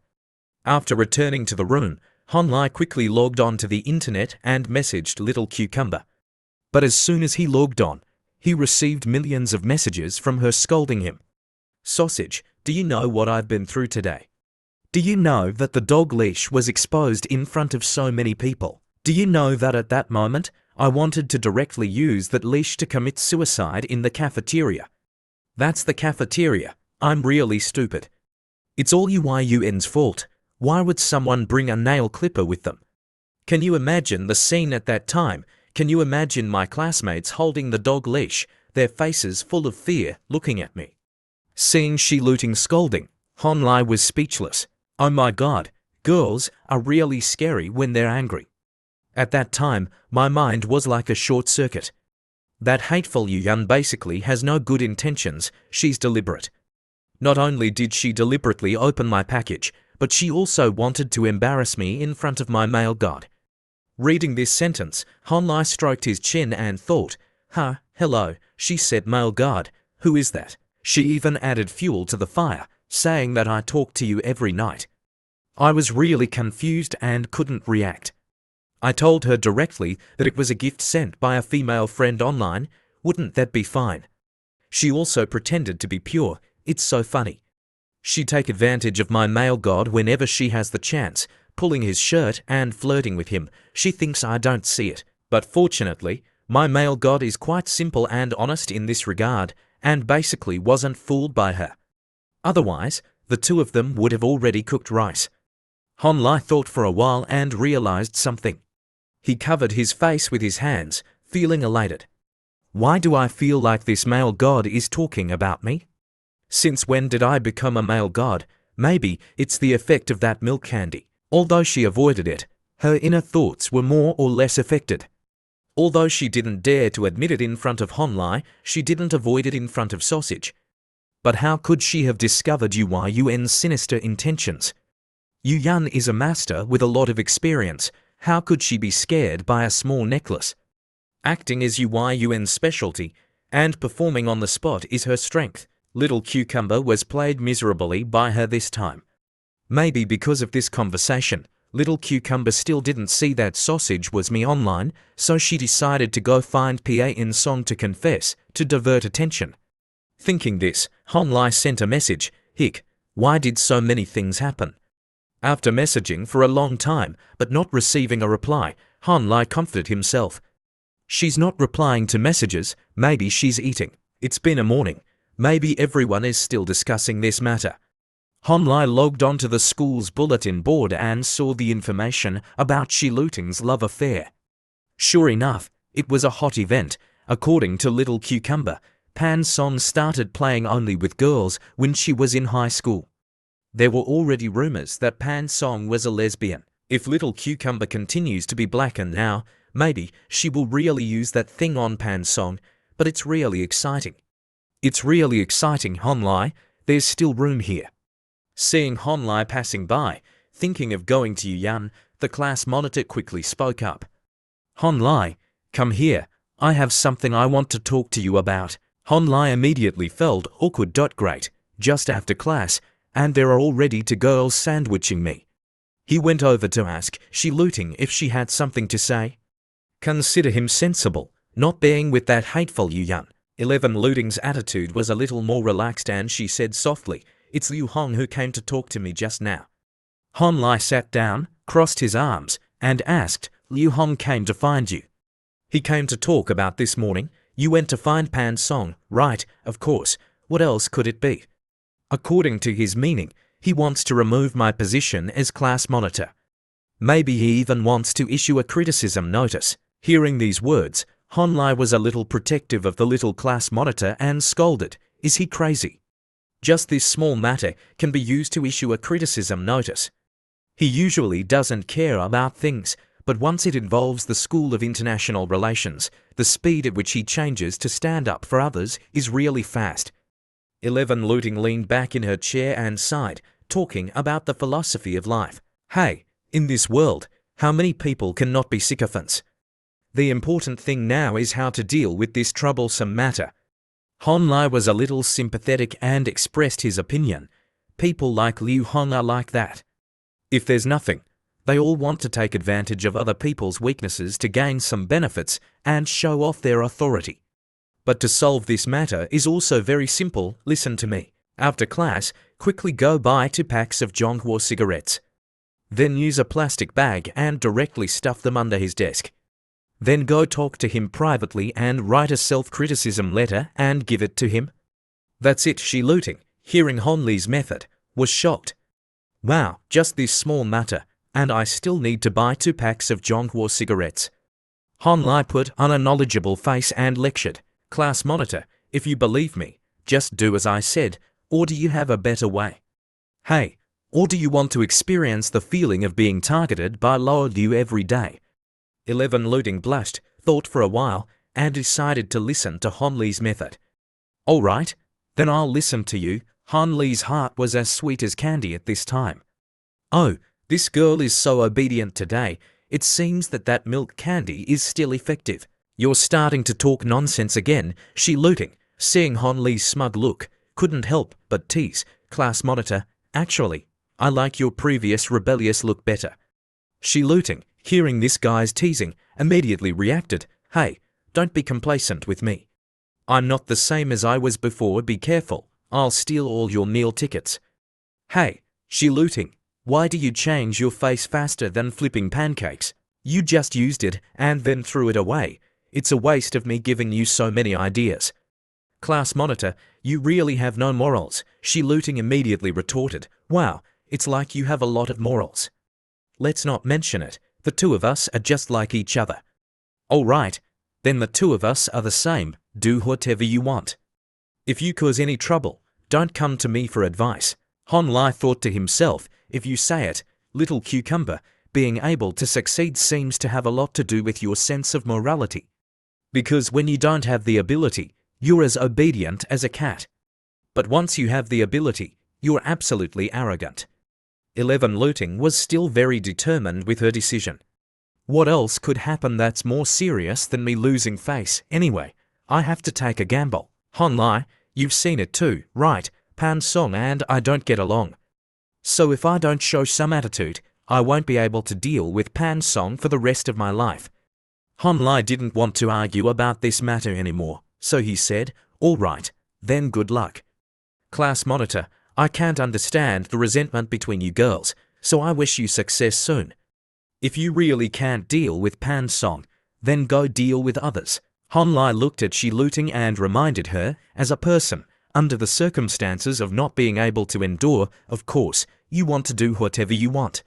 After returning to the room, Hon Li quickly logged on to the internet and messaged Little Cucumber. But as soon as he logged on, he received millions of messages from her scolding him. Sausage, do you know what I've been through today? Do you know that the dog leash was exposed in front of so many people? Do you know that at that moment, I wanted to directly use that leash to commit suicide in the cafeteria? That's the cafeteria. I'm really stupid. It's all UIUN's fault. Why would someone bring a nail clipper with them? Can you imagine the scene at that time? Can you imagine my classmates holding the dog leash, their faces full of fear, looking at me? Seeing Shi Luting scolding, Hon Li was speechless. Oh my god, girls are really scary when they're angry. At that time, my mind was like a short circuit. That hateful Yuyan basically has no good intentions, she's deliberate. Not only did she deliberately open my package, but she also wanted to embarrass me in front of my male god. Reading this sentence, Hon Li stroked his chin and thought, hello, she said male god, who is that? She even added fuel to the fire, saying that I talk to you every night. I was really confused and couldn't react. I told her directly that it was a gift sent by a female friend online. Wouldn't that be fine? She also pretended to be pure. It's so funny. She'd take advantage of my male god whenever she has the chance, pulling his shirt and flirting with him. She thinks I don't see it. But fortunately, my male god is quite simple and honest in this regard, and basically wasn't fooled by her. Otherwise, the two of them would have already cooked rice. Hon Li thought for a while and realized something. He covered his face with his hands, feeling elated. Why do I feel like this male god is talking about me? Since when did I become a male god? Maybe it's the effect of that milk candy. Although she avoided it, her inner thoughts were more or less affected. Although she didn't dare to admit it in front of Hon Li, she didn't avoid it in front of Sausage. But how could she have discovered UIUN's sinister intentions? Yuyan is a master with a lot of experience. How could she be scared by a small necklace? Acting is UIUN's specialty, and performing on the spot is her strength. Little Cucumber was played miserably by her this time. Maybe because of this conversation, Little Cucumber still didn't see that Sausage was me online, so she decided to go find PA in Song to confess, to divert attention. Thinking this, Hon Li sent a message, Hick, why did so many things happen? After messaging for a long time, but not receiving a reply, Hon Li comforted himself. She's not replying to messages, maybe she's eating. It's been a morning. Maybe everyone is still discussing this matter. Hon Li logged onto the school's bulletin board and saw the information about Shi Luting's love affair. Sure enough, it was a hot event. According to Little Cucumber, Pan Song started playing only with girls when she was in high school. There were already rumors that Pan Song was a lesbian. If Little Cucumber continues to be blackened now, maybe she will really use that thing on Pan Song, but it's really exciting. It's really exciting, Hon Li. There's still room here. Seeing Hon Li passing by, thinking of going to Yuyan, the class monitor quickly spoke up. Hon Li, come here. I have something I want to talk to you about. Hon Li immediately felt awkward. Great, just after class, and there are already two girls sandwiching me. He went over to ask Shi Luting if she had something to say. Consider him sensible, not being with that hateful Yuyan. 11 Luting's attitude was a little more relaxed and she said softly, It's Liu Hong who came to talk to me just now. Hon Li sat down, crossed his arms, and asked, Liu Hong came to find you. He came to talk about this morning. You went to find Pan Song, right? Of course. What else could it be? According to his meaning, he wants to remove my position as class monitor. Maybe he even wants to issue a criticism notice. Hearing these words, Hon Li was a little protective of the little class monitor and scolded, Is he crazy? Just this small matter can be used to issue a criticism notice. He usually doesn't care about things, but once it involves the School of International Relations, the speed at which he changes to stand up for others is really fast. 11 Looting leaned back in her chair and sighed, talking about the philosophy of life. Hey, in this world, how many people cannot be sycophants? The important thing now is how to deal with this troublesome matter. Hon Lai was a little sympathetic and expressed his opinion. People like Liu Hong are like that. If there's nothing, they all want to take advantage of other people's weaknesses to gain some benefits and show off their authority. But to solve this matter is also very simple. Listen to me. After class, quickly go buy 2 packs of manhwa cigarettes. Then use a plastic bag and directly stuff them under his desk. Then go talk to him privately and write a self-criticism letter and give it to him. That's it. Shi Looting, hearing Hon Lai's method, was shocked. Wow, just this small matter, and I still need to buy 2 packs of manhwa cigarettes. Hon Lai put on a knowledgeable face and lectured. Class monitor, if you believe me, just do as I said, or do you have a better way? Hey, or do you want to experience the feeling of being targeted by Lower Liu every day? 11 Looting blushed, thought for a while, and decided to listen to Hon Lai's method. All right, then I'll listen to you. Hon Lai's heart was as sweet as candy at this time. Oh, this girl is so obedient today. It seems that milk candy is still effective. You're starting to talk nonsense again. Shi Looting, seeing Hon Lai's smug look, couldn't help but tease. Class monitor, actually, I like your previous rebellious look better. Shi Looting, hearing this guy's teasing, immediately reacted. Hey, don't be complacent with me. I'm not the same as I was before. Be careful. I'll steal all your meal tickets. Hey, Shi Looting, why do you change your face faster than flipping pancakes? You just used it and then threw it away. It's a waste of me giving you so many ideas. Class monitor, you really have no morals. Shi Looting immediately retorted. Wow, it's like you have a lot of morals. Let's not mention it. The 2 of us are just like each other. All right, then the 2 of us are the same. Do whatever you want. If you cause any trouble, don't come to me for advice. Hon Lai thought to himself, if you say it, little cucumber, being able to succeed seems to have a lot to do with your sense of morality. Because when you don't have the ability, you're as obedient as a cat. But once you have the ability, you're absolutely arrogant. 11 Looting was still very determined with her decision. What else could happen that's more serious than me losing face? Anyway, I have to take a gamble. Hon Lai, you've seen it too, right? Pan Song and I don't get along. So if I don't show some attitude, I won't be able to deal with Pan Song for the rest of my life. Hon Lai didn't want to argue about this matter anymore, so he said, all right, then good luck. Class monitor, I can't understand the resentment between you girls, so I wish you success soon. If you really can't deal with Pan Song, then go deal with others. Hon Lai looked at Shi Looting and reminded her, as a person, under the circumstances of not being able to endure, of course, you want to do whatever you want.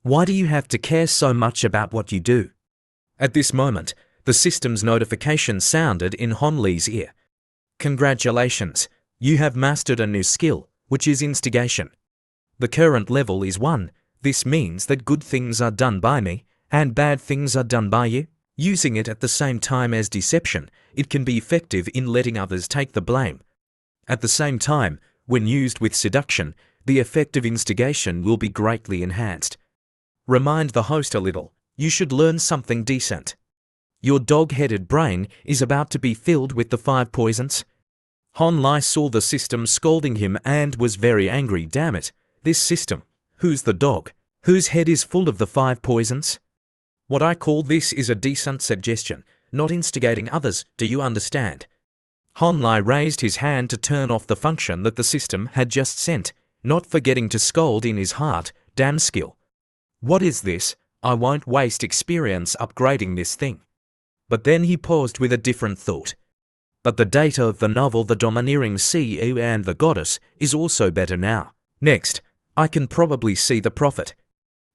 Why do you have to care so much about what you do? At this moment, the system's notification sounded in Hon Lai's ear. Congratulations, you have mastered a new skill, which is instigation. The current level is 1. This means that good things are done by me, and bad things are done by you. Using it at the same time as deception, it can be effective in letting others take the blame. At the same time, when used with seduction, the effect of instigation will be greatly enhanced. Remind the host a little. You should learn something decent. Your dog-headed brain is about to be filled with the 5 poisons. Hon Lai saw the system scolding him and was very angry. Damn it, this system. Who's the dog? Whose head is full of the 5 poisons? What I call this is a decent suggestion, not instigating others, do you understand? Hon Lai raised his hand to turn off the function that the system had just sent, not forgetting to scold in his heart, damn skill. What is this? I won't waste experience upgrading this thing. But then he paused with a different thought. But the data of the novel The Domineering CEO and the Goddess is also better now. Next, I can probably see the profit.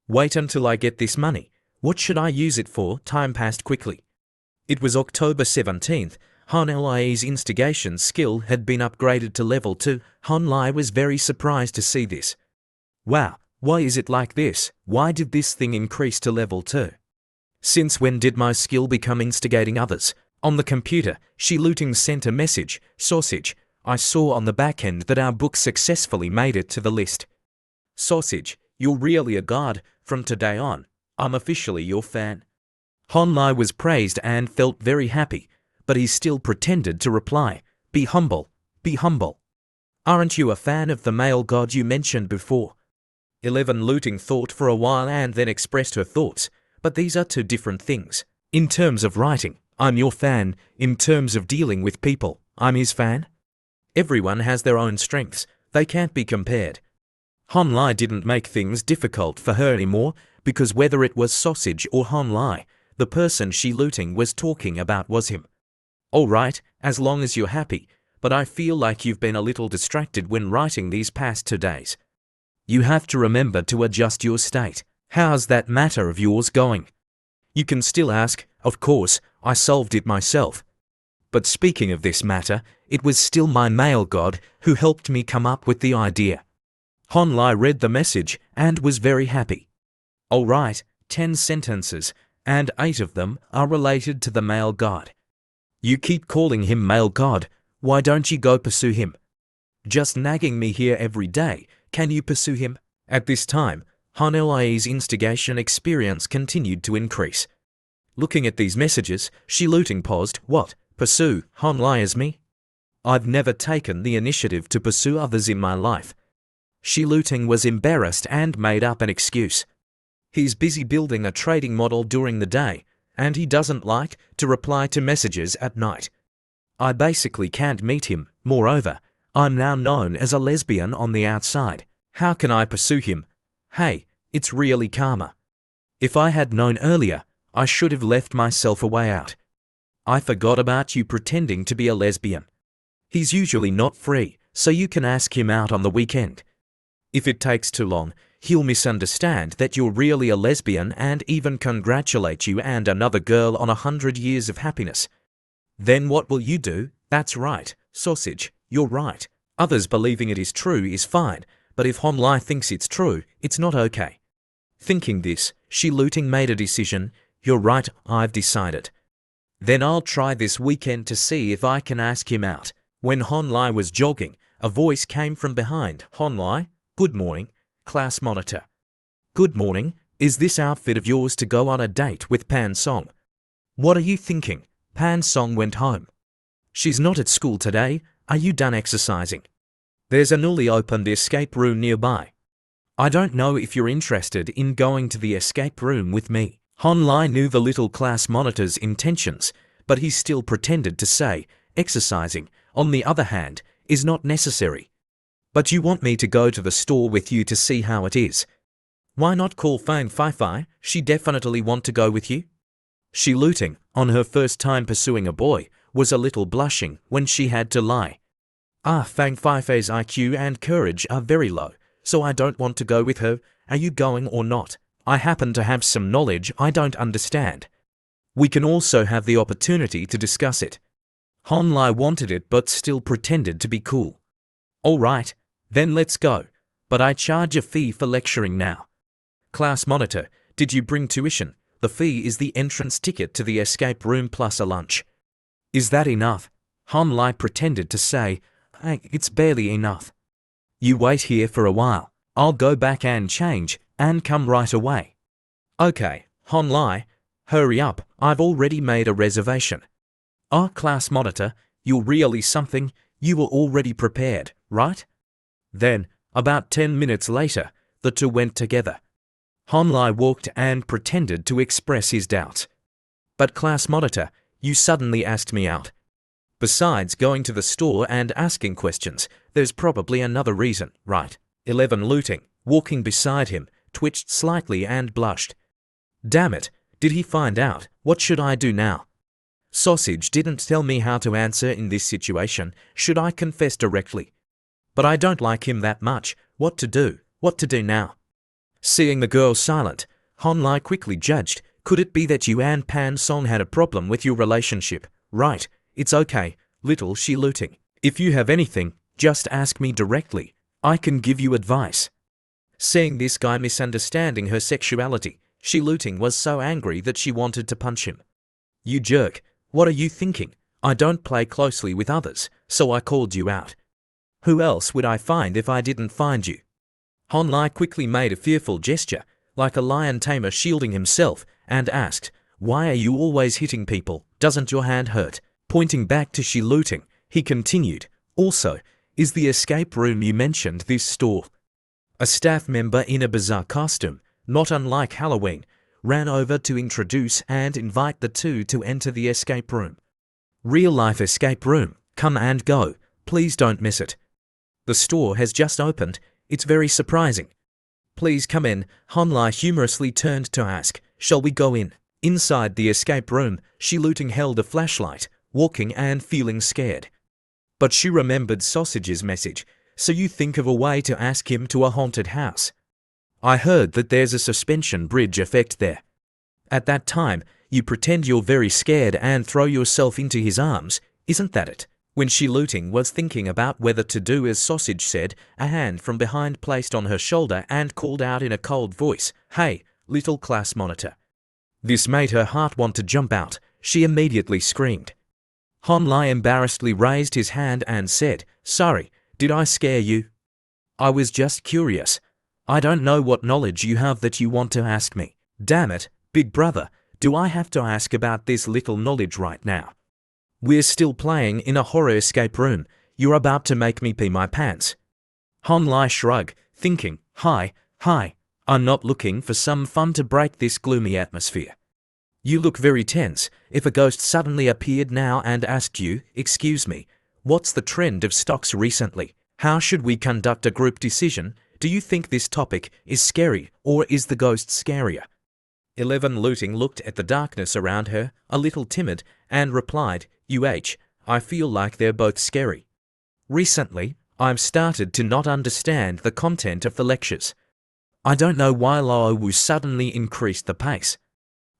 Wait until I get this money. What should I use it for? Time passed quickly. It was October 17th. Hon Lai's instigation skill had been upgraded to level 2. Hon Lai was very surprised to see this. Wow, why is it like this? Why did this thing increase to level 2? Since when did my skill become instigating others? On the computer, Shi Looting sent a message. Sausage, I saw on the back end that our book successfully made it to the list. Sausage, you're really a god. From today on, I'm officially your fan. Honlai was praised and felt very happy, but he still pretended to reply, be humble, be humble. Aren't you a fan of the male god you mentioned before? 11 Looting thought for a while and then expressed her thoughts, but these are two different things. In terms of writing, I'm your fan. In terms of dealing with people, I'm his fan. Everyone has their own strengths. They can't be compared. Honlai didn't make things difficult for her anymore, because whether it was Sausage or Honlai, the person she looting was talking about was him. All right, as long as you're happy, but I feel like you've been a little distracted when writing these past 2 days. You have to remember to adjust your state. How's that matter of yours going? You can still ask, of course, I solved it myself. But speaking of this matter, it was still my male god who helped me come up with the idea. Honlai read the message and was very happy. All right, 10 sentences, and 8 of them are related to the male god. You keep calling him male god, why don't you go pursue him? Just nagging me here every day, can you pursue him? At this time, Honlai's instigation experience continued to increase. Looking at these messages, she looting paused. What, pursue Honlai as me? I've never taken the initiative to pursue others in my life. She looting was embarrassed and made up an excuse. He's busy building a trading model during the day, and he doesn't like to reply to messages at night. I basically can't meet him. Moreover, I'm now known as a lesbian on the outside. How can I pursue him? Hey, it's really karma. If I had known earlier, I should have left myself a way out. I forgot about you pretending to be a lesbian. He's usually not free, so you can ask him out on the weekend. If it takes too long, he'll misunderstand that you're really a lesbian and even congratulate you and another girl on 100 years of happiness. Then what will you do? That's right, Sausage, you're right. Others believing it is true is fine, but if Honlai thinks it's true, it's not okay. Thinking this, she looting made a decision. You're right, I've decided. Then I'll try this weekend to see if I can ask him out. When Honlai was jogging, a voice came from behind. Honlai, good morning, class monitor. Good morning, is this outfit of yours to go on a date with Pan Song? What are you thinking? Pan Song went home. She's not at school today. Are you done exercising? There's a newly opened escape room nearby. I don't know if you're interested in going to the escape room with me. Honlai knew the little class monitor's intentions, but he still pretended to say, exercising, on the other hand, is not necessary. But you want me to go to the store with you to see how it is. Why not call Fang Fai? She definitely want to go with you. She looting, on her first time pursuing a boy, was a little blushing when she had to lie. Fang Fai's IQ and courage are very low, so I don't want to go with her. Are you going or not? I happen to have some knowledge I don't understand. We can also have the opportunity to discuss it. Honlai wanted it but still pretended to be cool. All right, then let's go, but I charge a fee for lecturing now. Class monitor, did you bring tuition? The fee is the entrance ticket to the escape room plus a lunch. Is that enough? Honlai pretended to say, it's barely enough. You wait here for a while. I'll go back and change and come right away. Okay, Honlai, hurry up, I've already made a reservation. Class monitor, you're really something. You were already prepared, right? Then, about 10 minutes later, the two went together. Honlai walked and pretended to express his doubts. But class monitor, you suddenly asked me out. Besides going to the store and asking questions, there's probably another reason, right? 11 looting, walking beside him, twitched slightly and blushed. Damn it, did he find out? What should I do now? Sausage didn't tell me how to answer in this situation. Should I confess directly? But I don't like him that much. What to do? What to do now? Seeing the girl silent, Honlai quickly judged. Could it be that you and Pan Song had a problem with your relationship? Right, it's okay, little she looting. If you have anything, just ask me directly. I can give you advice. Seeing this guy misunderstanding her sexuality, she looting was so angry that she wanted to punch him. You jerk, what are you thinking? I don't play closely with others, so I called you out. Who else would I find if I didn't find you? Honlai quickly made a fearful gesture, like a lion tamer shielding himself, and asked, "Why are you always hitting people? Doesn't your hand hurt?" Pointing back to Shiluting, he continued, "Also, is the escape room you mentioned this store?" A staff member in a bizarre costume, not unlike Halloween, ran over to introduce and invite the two to enter the escape room. Real-life escape room, come and go, please don't miss it. The store has just opened, it's very surprising. Please come in, Honlai humorously turned to ask, "Shall we go in?" Inside the escape room, Shiluting held a flashlight, walking and feeling scared. But she remembered Sausage's message, "So you think of a way to ask him to a haunted house. I heard that there's a suspension bridge effect there. At that time, you pretend you're very scared and throw yourself into his arms, isn't that it?" When Shiluting was thinking about whether to do as Sausage said, a hand from behind placed on her shoulder and called out in a cold voice, "Hey, little class monitor." This made her heart want to jump out. She immediately screamed. Honlai embarrassedly raised his hand and said, "Sorry, did I scare you? I was just curious. I don't know what knowledge you have that you want to ask me." "Damn it, big brother, do I have to ask about this little knowledge right now? We're still playing in a horror escape room. You're about to make me pee my pants." Honlai shrugged, thinking, Hi, I'm not looking for some fun to break this gloomy atmosphere. You look very tense. If a ghost suddenly appeared now and asked you, "Excuse me, what's the trend of stocks recently? How should we conduct a group decision? Do you think this topic is scary or is the ghost scarier?" 11 Looting looked at the darkness around her, a little timid, and replied, I feel like they're both scary. Recently, I've started to not understand the content of the lectures. I don't know why Lao Wu suddenly increased the pace.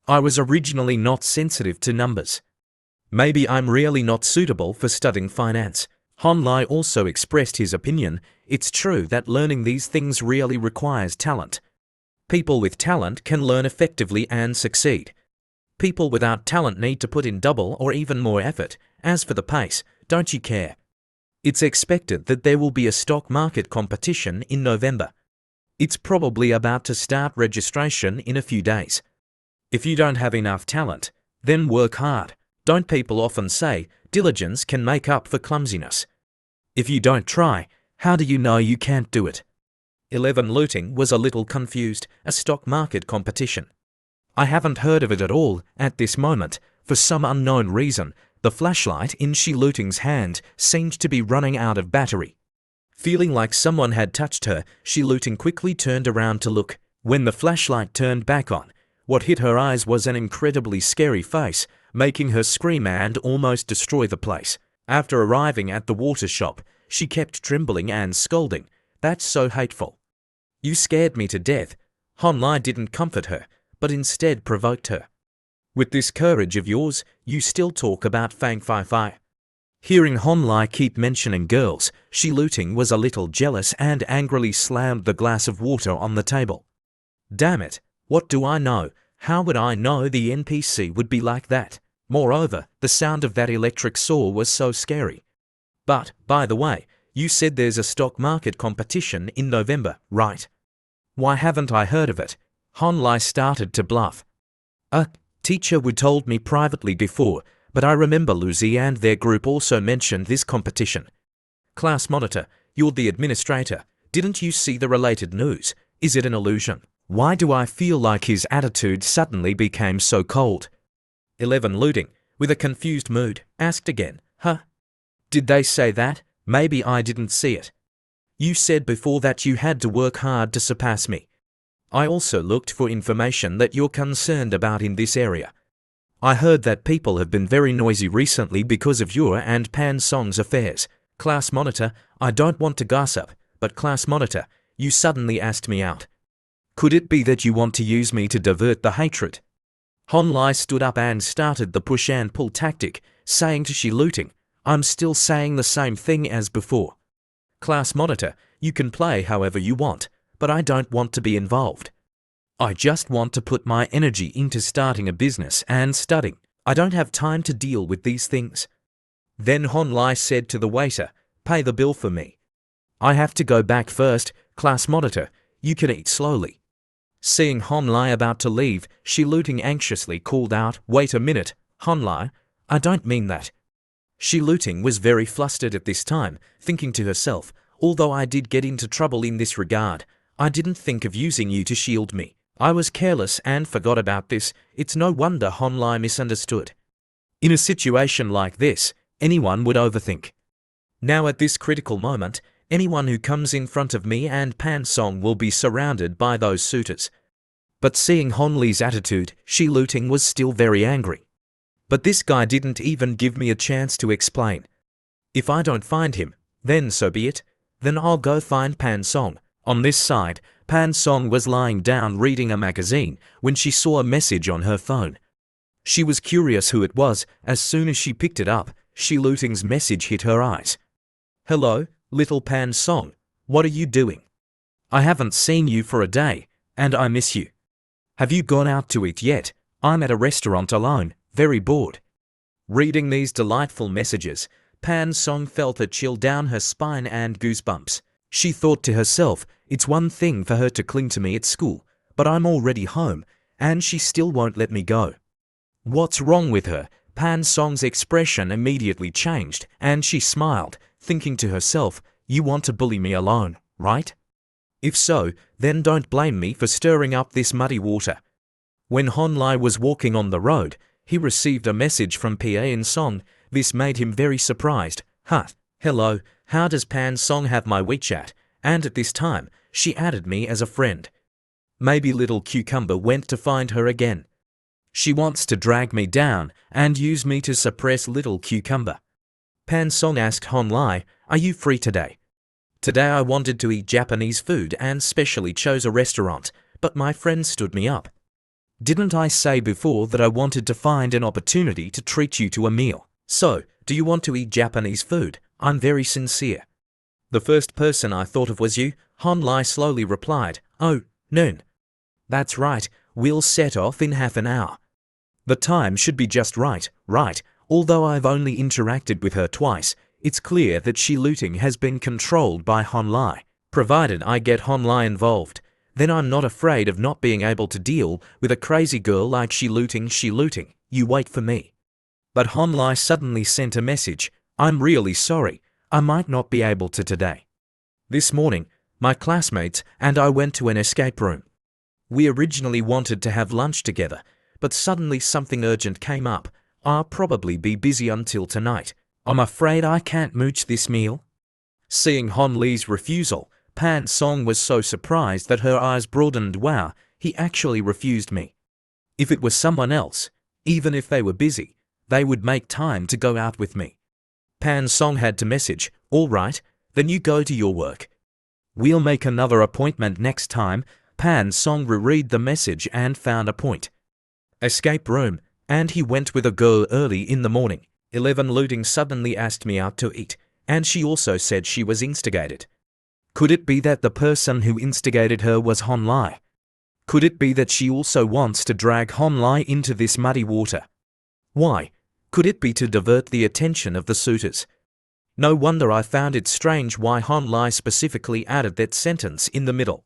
I was originally not sensitive to numbers. Maybe I'm really not suitable for studying finance. Honlai also expressed his opinion. It's true that learning these things really requires talent. People with talent can learn effectively and succeed. People without talent need to put in double or even more effort. As for the pace, don't you care? It's expected that there will be a stock market competition in November. It's probably about to start registration in a few days. If you don't have enough talent, then work hard. Don't people often say diligence can make up for clumsiness? If you don't try, how do you know you can't do it? 11 Looting was a little confused. A stock market competition. I haven't heard of it at all at this moment. For some unknown reason, the flashlight in Shiluting's hand seemed to be running out of battery. Feeling like someone had touched her, Shiluting quickly turned around to look. When the flashlight turned back on, what hit her eyes was an incredibly scary face, making her scream and almost destroy the place. After arriving at the water shop, she kept trembling and scolding, "That's so hateful. You scared me to death." Honlai didn't comfort her, but instead provoked her. "With this courage of yours, you still talk about Fang Fai Fai." Hearing Honlai keep mentioning girls, Shiluting was a little jealous and angrily slammed the glass of water on the table. "Damn it, what do I know? How would I know the NPC would be like that? Moreover, the sound of that electric saw was so scary. But, by the way, you said there's a stock market competition in November, right? Why haven't I heard of it?" Honlai started to bluff. "A teacher would told me privately before, but I remember Lucy and their group also mentioned this competition." "Class monitor, you're the administrator. Didn't you see the related news? Is it an illusion? Why do I feel like his attitude suddenly became so cold?" 11 Looting, with a confused mood, asked again, "Huh? Did they say that? Maybe I didn't see it. You said before that you had to work hard to surpass me. I also looked for information that you're concerned about in this area. I heard that people have been very noisy recently because of your and Pan Song's affairs. Class monitor, I don't want to gossip, but class monitor, you suddenly asked me out. Could it be that you want to use me to divert the hatred?" Honlai stood up and started the push and pull tactic, saying to Shiluting, "I'm still saying the same thing as before. Class monitor, you can play however you want, but I don't want to be involved. I just want to put my energy into starting a business and studying. I don't have time to deal with these things." Then Hon Lai said to the waiter, "Pay the bill for me. I have to go back first, class monitor, you can eat slowly." Seeing Hon Lai about to leave, Shi Luting anxiously called out, "Wait a minute, Hon Lai, I don't mean that." Shi Luting was very flustered at this time, thinking to herself, "Although I did get into trouble in this regard, I didn't think of using you to shield me. I was careless and forgot about this. It's no wonder Hon Lai misunderstood." In a situation like this, anyone would overthink. Now at this critical moment, anyone who comes in front of me and Pan Song will be surrounded by those suitors. But seeing Hon Li's attitude, Shi Luting was still very angry. But this guy didn't even give me a chance to explain. If I don't find him, then so be it. Then I'll go find Pan Song. On this side, Pan Song was lying down reading a magazine when she saw a message on her phone. She was curious who it was. As soon as she picked it up, Shi Luting's message hit her eyes. "Hello, little Pan Song. What are you doing? I haven't seen you for a day, and I miss you. Have you gone out to eat yet? I'm at a restaurant alone, very bored." Reading these delightful messages, Pan Song felt a chill down her spine and goosebumps. She thought to herself, it's one thing for her to cling to me at school, but I'm already home, and she still won't let me go. What's wrong with her? Pan Song's expression immediately changed, and she smiled, thinking to herself, "You want to bully me alone, right? If so, then don't blame me for stirring up this muddy water." When Hon Lai was walking on the road, he received a message from Pan Song. This made him very surprised. Hello, how does Pan Song have my WeChat? And at this time, she added me as a friend. Maybe little cucumber went to find her again. She wants to drag me down and use me to suppress little cucumber. Pan Song asked Hon Lai, "Are you free today?" "Today I wanted to eat Japanese food and specially chose a restaurant, but my friend stood me up. Didn't I say before that I wanted to find an opportunity to treat you to a meal? So, do you want to eat Japanese food? I'm very sincere." "The first person I thought of was you," Hon Lai slowly replied. "Oh, noon. That's right, we'll set off in half an hour. The time should be just right. Although I've only interacted with her twice, it's clear that Shi Luting has been controlled by Hon Lai. Provided I get Hon Lai involved, then I'm not afraid of not being able to deal with a crazy girl like Shi Luting. Shi Luting, you wait for me." But Hon Lai suddenly sent a message. "I'm really sorry, I might not be able to today. This morning, my classmates and I went to an escape room. We originally wanted to have lunch together, but suddenly something urgent came up. I'll probably be busy until tonight. I'm afraid I can't mooch this meal." Seeing Hon Li's refusal, Pan Song was so surprised that her eyes broadened. "Wow, he actually refused me. If it was someone else, even if they were busy, they would make time to go out with me." Pan Song had to message, "All right, then you go to your work. We'll make another appointment next time." Pan Song reread the message and found a point. Escape room, and he went with a girl early in the morning. 11 Luting suddenly asked me out to eat, and she also said she was instigated. Could it be that the person who instigated her was Hon Lai? Could it be that she also wants to drag Hon Lai into this muddy water? Why? Could it be to divert the attention of the suitors? No wonder I found it strange why Hon Lai specifically added that sentence in the middle.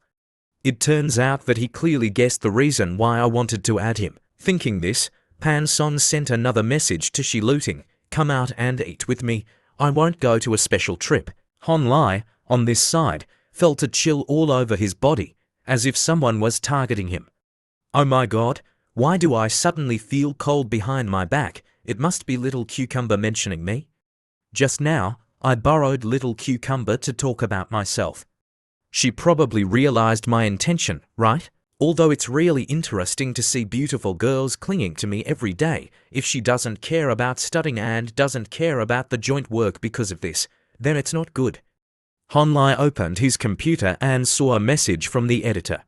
It turns out that he clearly guessed the reason why I wanted to add him. Thinking this, Pan Song sent another message to Shi Luting, "Come out and eat with me. I won't go to a special trip." Hon Lai, on this side, felt a chill all over his body, as if someone was targeting him. "Oh my God, why do I suddenly feel cold behind my back? It must be little cucumber mentioning me. Just now, I borrowed little cucumber to talk about myself. She probably realized my intention, right? Although it's really interesting to see beautiful girls clinging to me every day, if she doesn't care about studying and doesn't care about the joint work because of this, then it's not good." Hon Lai opened his computer and saw a message from the editor.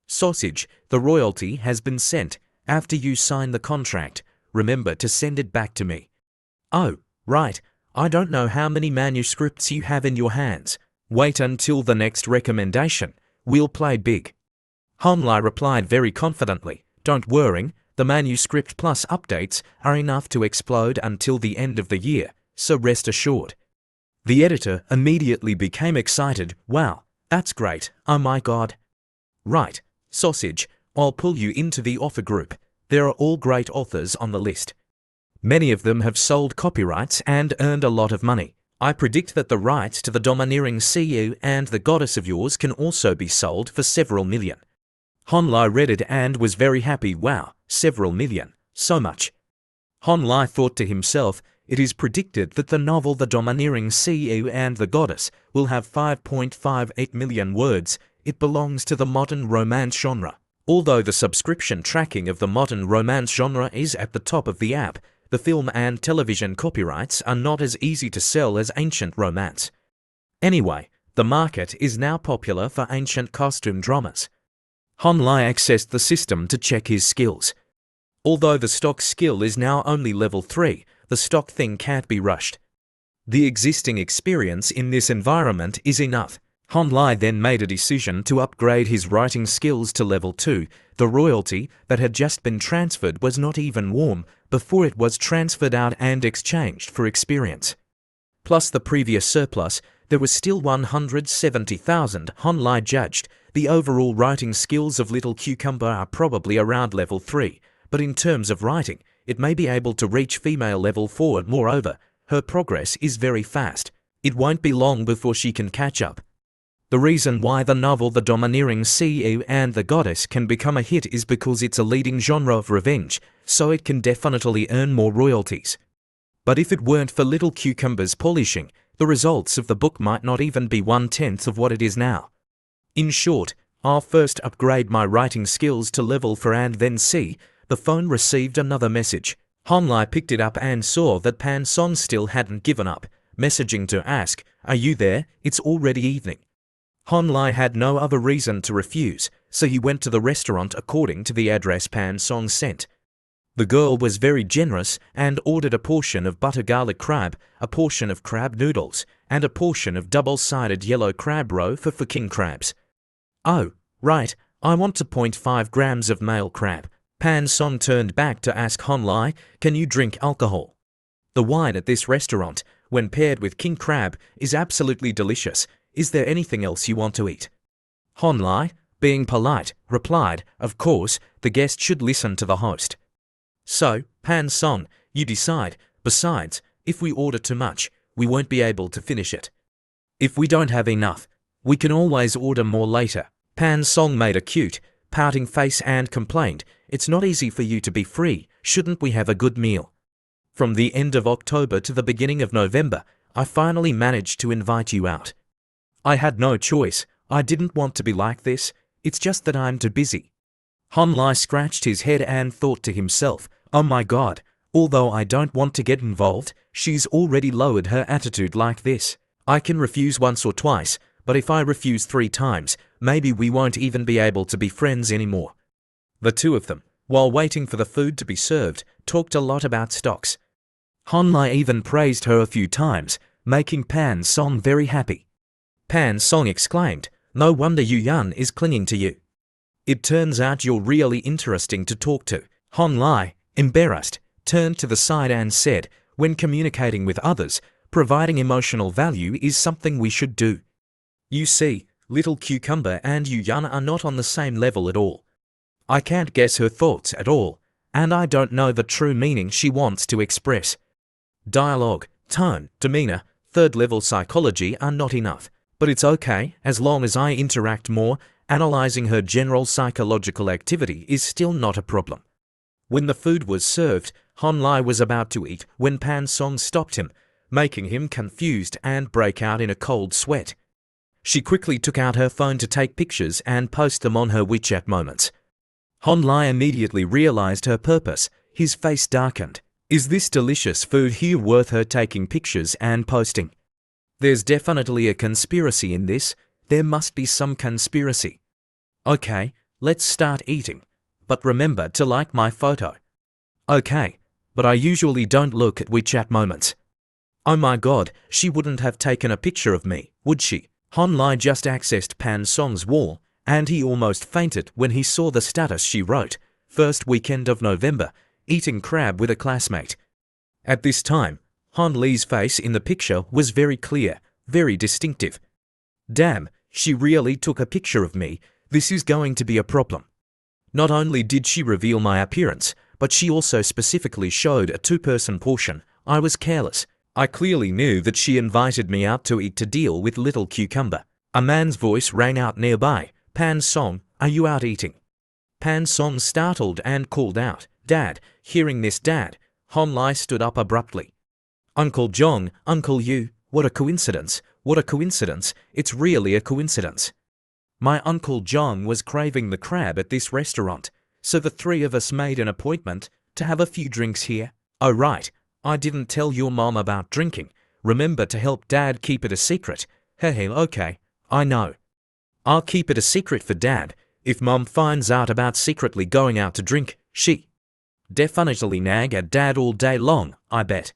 "Sausage, the royalty has been sent. After you sign the contract, remember to send it back to me." "Oh, right. I don't know how many manuscripts you have in your hands. Wait until the next recommendation. We'll play big." Hon Lai replied very confidently, "Don't worry, the manuscript plus updates are enough to explode until the end of the year. so rest assured. The editor immediately became excited. Wow, that's great, oh my god. Right, sausage, I'll pull you into the author group. There are all great authors on the list. Many of them have sold copyrights and earned a lot of money. I predict that the rights to the domineering CEO and the goddess of yours can also be sold for several million. Honlai read it and was very happy. Wow, several million, so much. Honlai thought to himself, it is predicted that the novel The Domineering CEO and the Goddess will have 5.58 million words. It belongs to the modern romance genre. Although the subscription tracking of the modern romance genre is at the top of the app, the film and television copyrights are not as easy to sell as ancient romance. Anyway, the market is now popular for ancient costume dramas. Honlai accessed the system to check his skills. Although the stock skill is now only level 3, the stock thing can't be rushed. The existing experience in this environment is enough. Honlai then made a decision to upgrade his writing skills to level 2. The royalty that had just been transferred was not even warm before it was transferred out and exchanged for experience. Plus the previous surplus, there was still 170,000. Honlai judged the overall writing skills of Little Cucumber are probably around level 3, but in terms of writing, it may be able to reach female level 4. Moreover, her progress is very fast. It won't be long before she can catch up. The reason why the novel The Domineering CEO and the Goddess can become a hit is because it's a leading genre of revenge, so it can definitely earn more royalties. But if it weren't for Little Cucumber's polishing, the results of the book might not even be 1/10 of what it is now. In short, I'll first upgrade my writing skills to level 4 and then see. The phone received another message. Honlai picked it up and saw that Pan Song still hadn't given up, messaging to ask, "Are you there? It's already evening." Honlai had no other reason to refuse, so he went to the restaurant according to the address Pan Song sent. The girl was very generous and ordered a portion of butter garlic crab, a portion of crab noodles, and a portion of double-sided yellow crab roe for king crabs. "Oh, right, I want 0.5 grams of male crab." Pan Song turned back to ask Honlai, "Can you drink alcohol?" The wine at this restaurant, when paired with king crab, is absolutely delicious. Is there anything else you want to eat? Honlai, being polite, replied, "Of course, the guest should listen to the host." "So, Pan Song, you decide. Besides, if we order too much, we won't be able to finish it. If we don't have enough, we can always order more later." Pan Song made a cute, pouting face and complained, "It's not easy for you to be free. Shouldn't we have a good meal?" From the end of October to the beginning of November, I finally managed to invite you out. I had no choice. I didn't want to be like this. It's just that I'm too busy. Honlai scratched his head and thought to himself, "Oh my god, although I don't want to get involved, she's already lowered her attitude like this. I can refuse once or twice, but if I refuse 3 times, maybe we won't even be able to be friends anymore." The two of them, while waiting for the food to be served, talked a lot about stocks. Honlai even praised her a few times, making Pan Song very happy. Pan Song exclaimed, "No wonder Yu Yan is clinging to you. It turns out you're really interesting to talk to." Honlai, embarrassed, turned to the side and said, "When communicating with others, providing emotional value is something we should do. You see, Little Cucumber and Yu Yan are not on the same level at all. I can't guess her thoughts at all, and I don't know the true meaning she wants to express. Dialogue, tone, demeanor, third-level psychology are not enough, but it's okay as long as I interact more. Analyzing her general psychological activity is still not a problem." When the food was served, Honlai was about to eat when Pan Song stopped him, making him confused and break out in a cold sweat. She quickly took out her phone to take pictures and post them on her WeChat moments. Honlai immediately realized her purpose. His face darkened. Is this delicious food here worth her taking pictures and posting? There's definitely a conspiracy in this. There must be some conspiracy. Okay, let's start eating. But remember to like my photo. Okay, but I usually don't look at WeChat moments. Oh my god, she wouldn't have taken a picture of me, would she? Honlai just accessed Pan Song's wall, and he almost fainted when he saw the status she wrote, "First weekend of November, eating crab with a classmate." At this time, Han Li's face in the picture was very clear, very distinctive. Damn, she really took a picture of me. This is going to be a problem. Not only did she reveal my appearance, but she also specifically showed a two-person portion. I was careless. I clearly knew that she invited me out to eat to deal with Little Cucumber. A man's voice rang out nearby. Pan Song, are you out eating? Pan Song startled and called out, Dad. Hearing this, Dad, Han Li stood up abruptly. Uncle Jong, Uncle Yu, what a coincidence, what a coincidence, it's really a coincidence. My Uncle Jong was craving the crab at this restaurant, so the three of us made an appointment to have a few drinks here. Oh right, I didn't tell your mom about drinking. Remember to help Dad keep it a secret. Hehe, okay, I know. I'll keep it a secret for Dad. If Mom finds out about secretly going out to drink, she definitely nag at Dad all day long, I bet.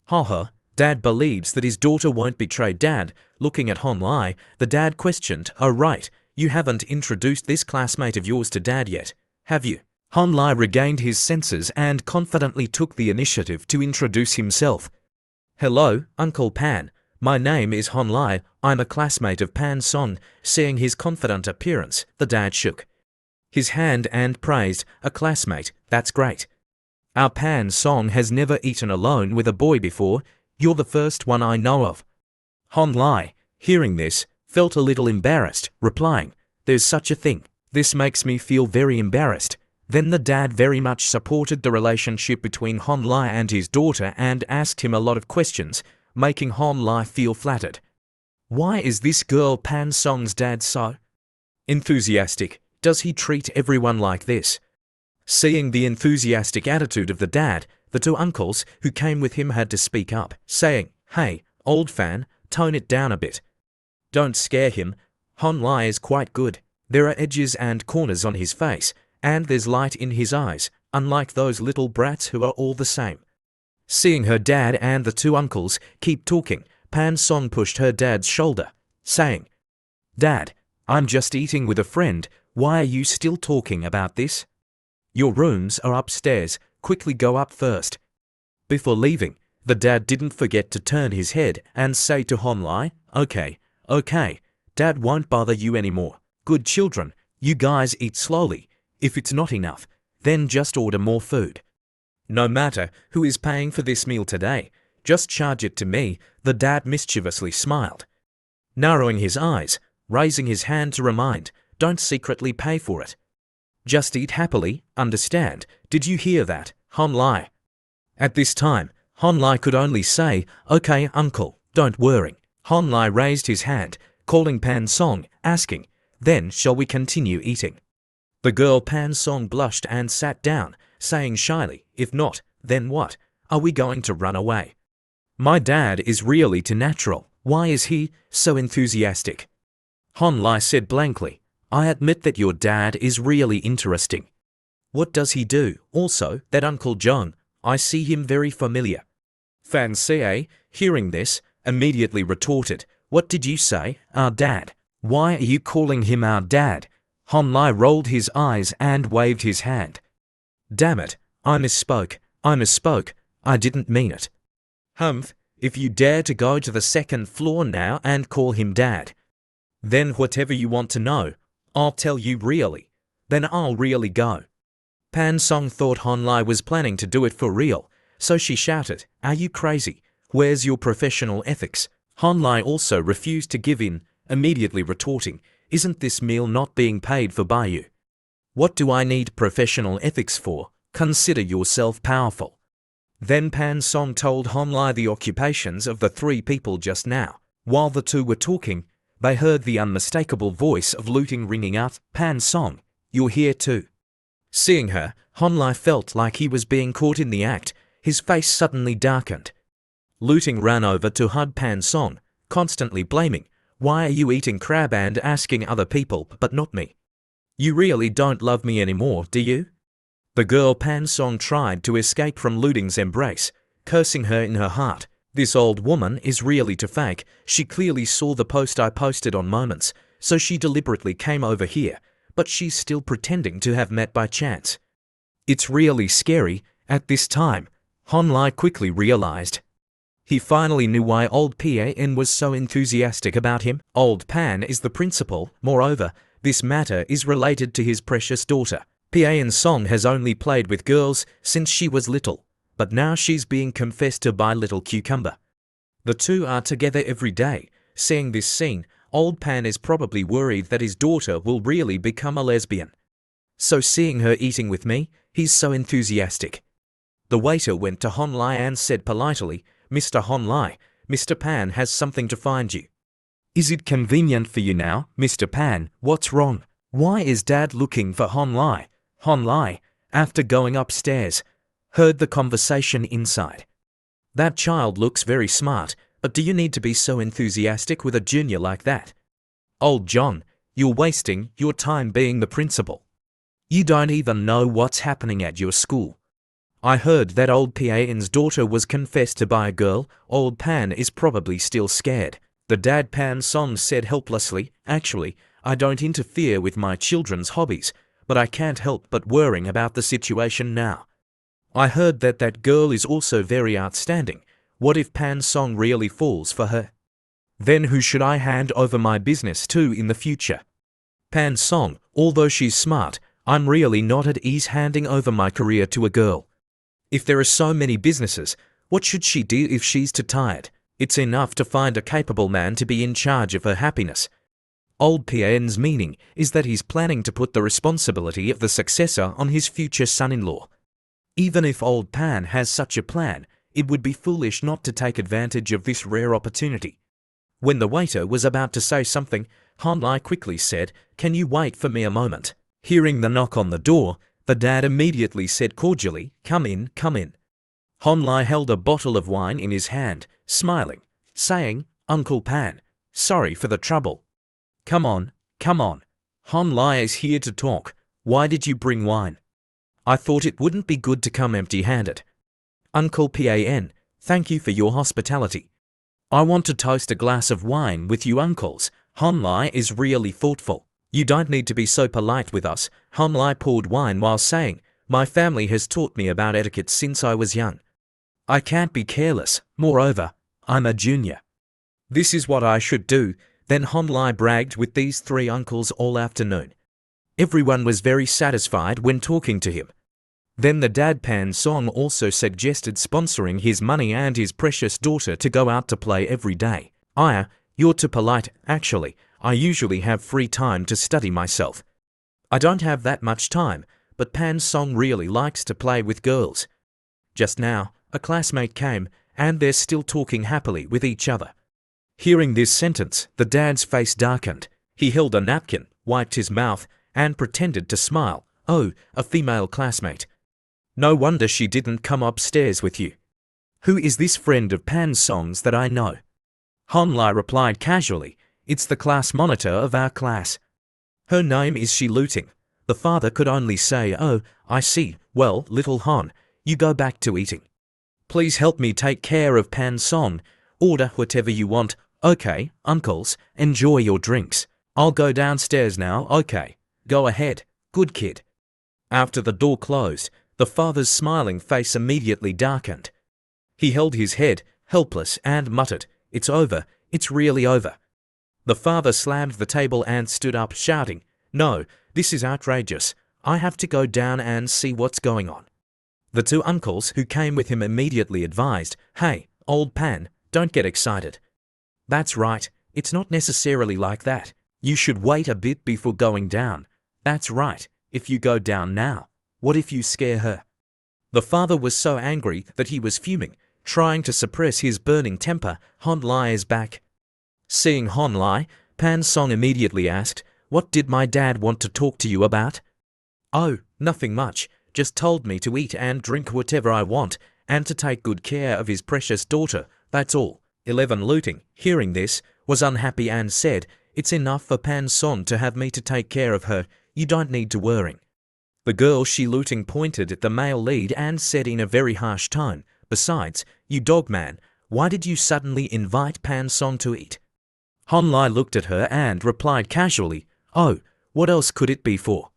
Haha, Dad believes that his daughter won't betray Dad. Looking at Han Li, the dad questioned, oh right, you haven't introduced this classmate of yours to Dad yet, have you? Han Li regained his senses and confidently took the initiative to introduce himself. Hello, Uncle Pan. My name is Han Li. I'm a classmate of Pan Song. Seeing his confident appearance, the dad shook his hand and praised, a classmate, that's great. Our Pan Song has never eaten alone with a boy before. You're the first one I know of. Han Li, hearing this, felt a little embarrassed, replying, there's such a thing. This makes me feel very embarrassed. Then the dad very much supported the relationship between Han Li and his daughter and asked him a lot of questions, making Han Li feel flattered. Why is this girl Pan Song's dad so enthusiastic? Does he treat everyone like this? Seeing the enthusiastic attitude of the dad, the two uncles who came with him had to speak up, saying, hey, old fan, tone it down a bit. Don't scare him. Han Li is quite good. There are edges and corners on his face, and there's light in his eyes, unlike those little brats who are all the same. Seeing her dad and the two uncles keep talking, Pan Song pushed her dad's shoulder, saying, Dad, I'm just eating with a friend. Why are you still talking about this? Your rooms are upstairs. Quickly go up first. Before leaving, the dad didn't forget to turn his head and say to Han Li, okay, Dad won't bother you anymore. Good children, you guys eat slowly. If it's not enough, then just order more food. No matter who is paying for this meal today, just charge it to me, the dad mischievously smiled. Narrowing his eyes, raising his hand to remind, don't secretly pay for it. Just eat happily, understand? Did you hear that, Han Li? At this time, Han Li could only say, okay, uncle, don't worry. Han Li raised his hand, calling Pan Song, asking, then shall we continue eating? The girl Pan Song blushed and sat down, saying shyly, if not, then what? Are we going to run away? My dad is really too natural. Why is he so enthusiastic? Han Li said blankly, I admit that your dad is really interesting. What does he do? Also, that Uncle Jong, I see him very familiar. Fan Sie, hearing this, immediately retorted, what did you say, our dad? Why are you calling him our dad? Han Li rolled his eyes and waved his hand. Damn it, I misspoke, I didn't mean it. Humph, if you dare to go to the second floor now and call him dad, then whatever you want to know, I'll tell you really. Then I'll really go. Pan Song thought Han Li was planning to do it for real, so she shouted, are you crazy? Where's your professional ethics? Han Li also refused to give in, immediately retorting, isn't this meal not being paid for by you? What do I need professional ethics for? Consider yourself powerful. Then Pan Song told Han Li the occupations of the three people just now. While the two were talking, they heard the unmistakable voice of Looting ringing out, Pan Song, you're here too. Seeing her, Han Li felt like he was being caught in the act. His face suddenly darkened. Looting ran over to hug Pan Song, constantly blaming, why are you eating crab and asking other people but not me? You really don't love me anymore, do you? The girl Pan Song tried to escape from Looting's embrace, cursing her in her heart. This old woman is really too fake. She clearly saw the post I posted on Moments, so she deliberately came over here, but she's still pretending to have met by chance. It's really scary. At this time, Han Li quickly realized He finally knew why old Pan was so enthusiastic about him. Old Pan is the principal. Moreover, this matter is related to his precious daughter. Pan Song has only played with girls since she was little, but now she's being confessed to by little Cucumber. The two are together every day. Seeing this scene, old Pan is probably worried that his daughter will really become a lesbian. So seeing her eating with me, he's so enthusiastic. The waiter went to Hon Lai and said politely, "Mr. Hon Lai, Mr. Pan has something to find you." "Is it convenient for you now, Mr. Pan? What's wrong? Why is Dad looking for Hon Lai?" Hon Lai, after going upstairs, heard the conversation inside. "That child looks very smart, but do you need to be so enthusiastic with a junior like that? Old John, you're wasting your time being the principal. You don't even know what's happening at your school. I heard that old Pan's daughter was confessed to by a girl. Old Pan is probably still scared." The dad Pan Song said helplessly, "Actually, I don't interfere with my children's hobbies, but I can't help but worrying about the situation now. I heard that that girl is also very outstanding. What if Pan Song really falls for her? Then who should I hand over my business to in the future? Pan Song, although she's smart, I'm really not at ease handing over my career to a girl. If there are so many businesses, what should she do if she's too tired? It's enough to find a capable man to be in charge of her happiness." Old Pan's meaning is that he's planning to put the responsibility of the successor on his future son-in-law. Even if old Pan has such a plan, it would be foolish not to take advantage of this rare opportunity. When the waiter was about to say something, Hon Lai quickly said, "Can you wait for me a moment?" Hearing the knock on the door, the dad immediately said cordially, "Come in, come in." Hon Lai held a bottle of wine in his hand, smiling, saying, "Uncle Pan, sorry for the trouble. Come on, come on. Hon Lai is here to talk. Why did you bring wine? I thought it wouldn't be good to come empty-handed." "Uncle Pan, thank you for your hospitality. I want to toast a glass of wine with you uncles." Hon Lai is really thoughtful. "You don't need to be so polite with us." Hon Lai poured wine while saying, "My family has taught me about etiquette since I was young. I can't be careless. Moreover, I'm a junior. This is what I should do." Then Hon Lai bragged with these three uncles all afternoon. Everyone was very satisfied when talking to him. Then the dad Pan Song also suggested sponsoring his money and his precious daughter to go out to play every day. "Aya, you're too polite. Actually, I usually have free time to study myself. I don't have that much time, but Pan Song really likes to play with girls." Just now, a classmate came, and they're still talking happily with each other. Hearing this sentence, the dad's face darkened. He held a napkin, wiped his mouth, and pretended to smile. "Oh, a female classmate. No wonder she didn't come upstairs with you. Who is this friend of Pan Song's that I know?" Hon Lai replied casually, "It's the class monitor of our class. Her name is Shi Luting." The father could only say, "Oh, I see. Well, little Hon, you go back to eating. Please help me take care of Pan Song. Order whatever you want." "Okay, uncles, enjoy your drinks. I'll go downstairs now." "Okay, go ahead. Good kid." After the door closed, the father's smiling face immediately darkened. He held his head, helpless, and muttered, "It's over. It's really over." The father slammed the table and stood up, shouting, "No, this is outrageous. I have to go down and see what's going on." The two uncles who came with him immediately advised, "Hey, old Pan, don't get excited. That's right, it's not necessarily like that. You should wait a bit before going down. That's right, if you go down now, what if you scare her?" The father was so angry that he was fuming, trying to suppress his burning temper. Hon Lai is back. Seeing Hon Lai, Pan Song immediately asked, "What did my dad want to talk to you about?" "Oh, nothing much. Just told me to eat and drink whatever I want, and to take good care of his precious daughter, that's all." 11 Luting, hearing this, was unhappy and said, "It's enough for Pan Song to have me to take care of her. You don't need to worry." The girl Shi Luting pointed at the male lead and said in a very harsh tone, "Besides, you dog man, why did you suddenly invite Pan Song to eat?" Hon Lai looked at her and replied casually, "Oh, what else could it be for?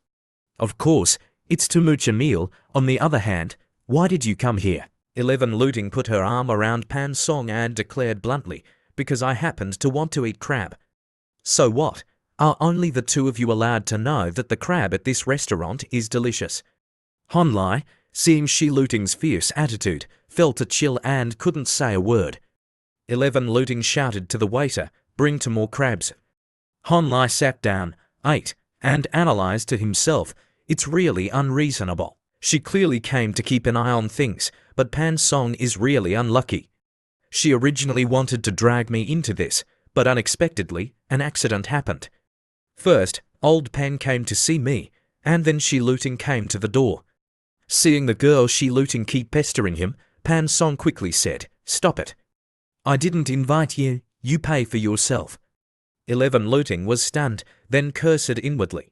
Of course, it's to mooch a meal. On the other hand, why did you come here?" 11 Looting put her arm around Pan Song and declared bluntly, because I happened to want to eat crab. So what? Are only the two of you allowed to know that the crab at this restaurant is delicious? Han Lai, seeing Shi Looting's fierce attitude, felt a chill and couldn't say a word. 11 Looting shouted to the waiter, bring 2 more crabs. Han Lai sat down, ate, and analysed to himself, it's really unreasonable. She clearly came to keep an eye on things, but Pan Song is really unlucky. She originally wanted to drag me into this, but unexpectedly, an accident happened. First, old Pan came to see me, and then Shi Looting came to the door. Seeing the girl Shi Looting keep pestering him, Pan Song quickly said, stop it. I didn't invite you, you pay for yourself. 11 Looting was stunned, then cursed inwardly.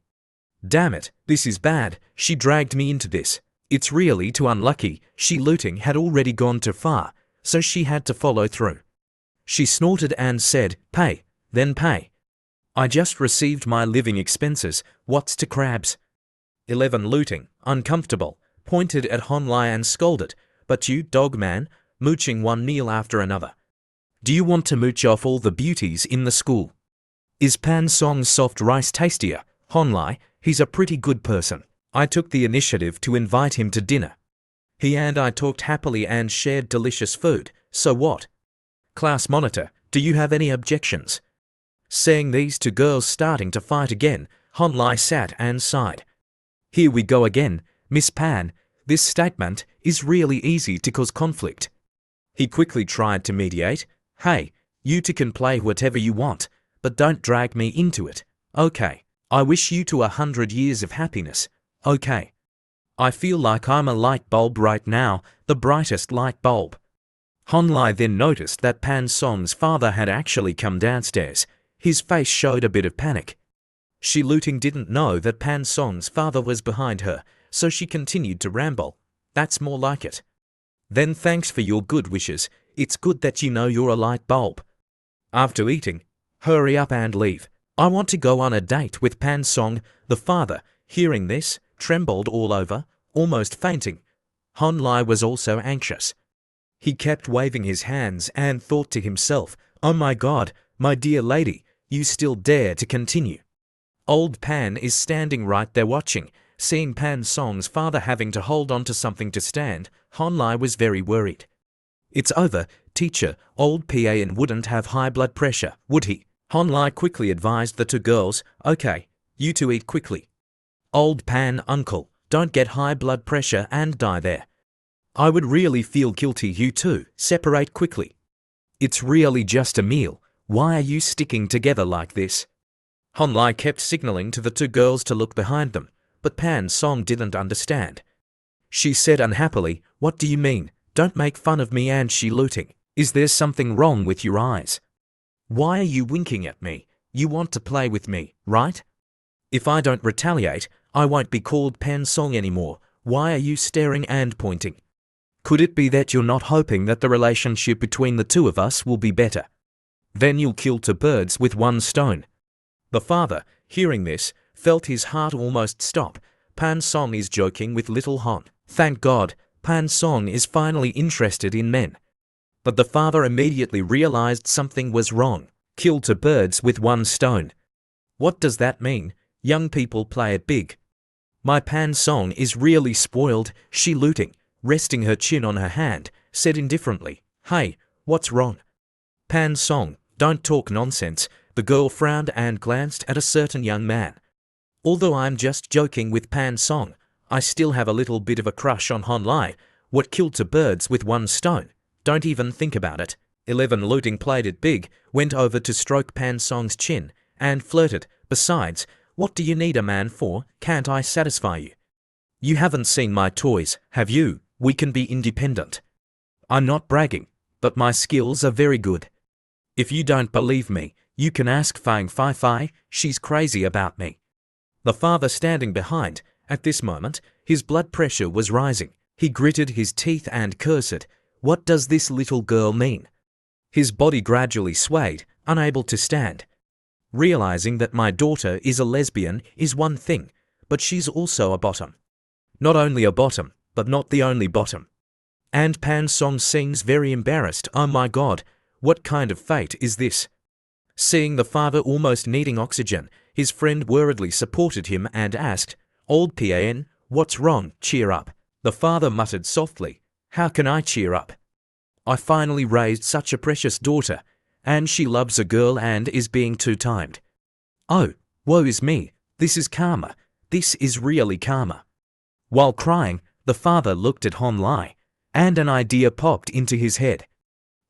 Damn it, this is bad, she dragged me into this. It's really too unlucky, Shi Looting had already gone too far, so she had to follow through. She snorted and said, pay, then pay. I just received my living expenses, what's to crabs? 11 Looting, uncomfortable, pointed at Han Lai and scolded, but you, dog man, mooching one meal after another. Do you want to mooch off all the beauties in the school? Is Pan Song's soft rice tastier? Han Lai, he's a pretty good person. I took the initiative to invite him to dinner. He and I talked happily and shared delicious food, so what? Class monitor, do you have any objections? Seeing these 2 girls starting to fight again, Han Lai sat and sighed. Here we go again, Miss Pan, this statement is really easy to cause conflict. He quickly tried to mediate. Hey, you 2 can play whatever you want, but don't drag me into it, okay? I wish you 2 100 years of happiness, okay? I feel like I'm a light bulb right now, the brightest light bulb. Han Lai then noticed that Pan Song's father had actually come downstairs. His face showed a bit of panic. Shi Looting didn't know that Pan Song's father was behind her, so she continued to ramble. That's more like it. Then thanks for your good wishes, it's good that you know you're a light bulb. After eating, hurry up and leave. I want to go on a date with Pan Song. The father, hearing this, trembled all over, almost fainting. Han Lai was also anxious. He kept waving his hands and thought to himself, oh my God, my dear lady, you still dare to continue. Old Pan is standing right there watching. Seeing Pan Song's father having to hold on to something to stand, Han Lai was very worried. It's over, teacher, old PAN wouldn't have high blood pressure, would he? Han Lai quickly advised the 2 girls, okay, you 2 eat quickly. Old Pan uncle, don't get high blood pressure and die there. I would really feel guilty, you 2, separate quickly. It's really just a meal, why are you sticking together like this? Han Lai kept signaling to the 2 girls to look behind them, but Pan Song didn't understand. She said unhappily, what do you mean? Don't make fun of me and Shi Looting. Is there something wrong with your eyes? Why are you winking at me? You want to play with me, right? If I don't retaliate, I won't be called Pan Song anymore. Why are you staring and pointing? Could it be that you're not hoping that the relationship between the 2 of us will be better? Then you'll kill 2 birds with 1 stone. The father, hearing this, felt his heart almost stop. Pan Song is joking with little Han. Thank God, Pan Song is finally interested in men. But the father immediately realized something was wrong. Kill 2 birds with 1 stone. What does that mean? Young people play it big. My Pan Song is really spoiled, Shi Looting, resting her chin on her hand, said indifferently, hey, what's wrong? Pan Song, don't talk nonsense. The girl frowned and glanced at a certain young man. Although I'm just joking with Pan Song, I still have a little bit of a crush on Han Lai. What killed 2 birds with 1 stone? Don't even think about it. 11 Looting played it big, went over to stroke Pan Song's chin, and flirted. Besides, what do you need a man for? Can't I satisfy you? You haven't seen my toys, have you? We can be independent. I'm not bragging, but my skills are very good. If you don't believe me, you can ask Fang Fai Fai, she's crazy about me. The father standing behind, at this moment, his blood pressure was rising. He gritted his teeth and cursed, what does this little girl mean? His body gradually swayed, unable to stand. Realizing that my daughter is a lesbian is one thing, but she's also a bottom. Not only a bottom, but not the only bottom. And Pan Song seems very embarrassed. Oh my god, what kind of fate is this? Seeing the father almost needing oxygen, his friend worriedly supported him and asked, "Old Pan, what's wrong? Cheer up." The father muttered softly, "How can I cheer up? I finally raised such a precious daughter, and she loves a girl and is being two-timed. Oh, woe is me, this is karma, this is really karma." While crying, the father looked at Hon Lai, and an idea popped into his head.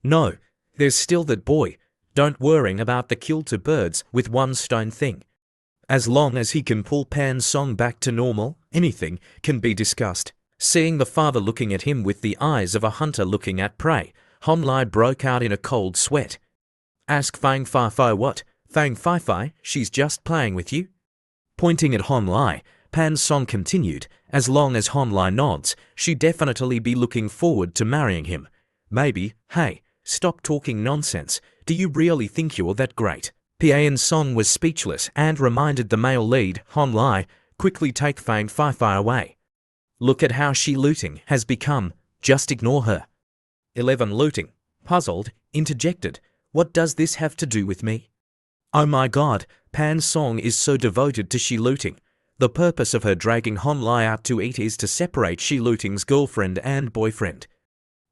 No, there's still that boy, don't worry about the kill two birds with one stone thing. As long as he can pull Pan Song back to normal, anything can be discussed. Seeing the father looking at him with the eyes of a hunter looking at prey, Hon Lai broke out in a cold sweat. "Ask Fang Fai Fai what? Fang Fai Fai, she's just playing with you?" Pointing at Hon Lai, Pan Song continued, "As long as Hon Lai nods, she'd definitely be looking forward to marrying him. Maybe, hey, stop talking nonsense, do you really think you're that great?" Pan Song was speechless and reminded the male lead, Hon Lai, "Quickly take Fang Fai Fai away. Look at how she looting has become, just ignore her." 11 Looting, puzzled, interjected, "What does this have to do with me?" Oh my god, Pan Song is so devoted to she looting. The purpose of her dragging Hon Lai out to eat is to separate she looting's girlfriend and boyfriend.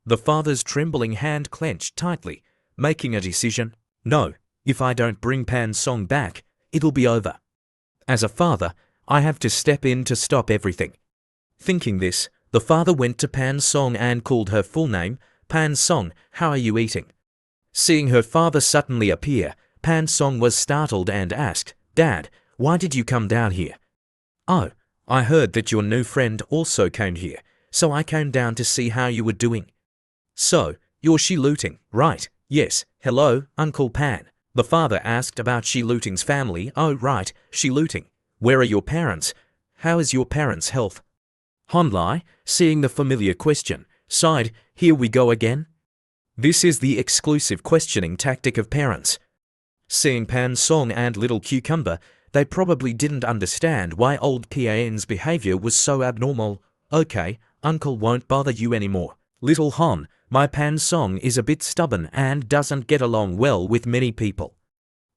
The father's trembling hand clenched tightly, making a decision. No, if I don't bring Pan Song back, it'll be over. As a father, I have to step in to stop everything. Thinking this, the father went to Pan Song and called her full name, "Pan Song, how are you eating?" Seeing her father suddenly appear, Pan Song was startled and asked, "Dad, why did you come down here?" "Oh, I heard that your new friend also came here, so I came down to see how you were doing." "So, you're she looting, right?" "Yes, hello, Uncle Pan." The father asked about she looting's family. "Oh right, she looting. Where are your parents? How is your parents' health?" Hon Lai, seeing the familiar question, sighed, "Here we go again." This is the exclusive questioning tactic of parents. Seeing Pan Song and Little Cucumber, they probably didn't understand why old Pan's behavior was so abnormal. "Okay, Uncle won't bother you anymore. Little Hon, my Pan Song is a bit stubborn and doesn't get along well with many people.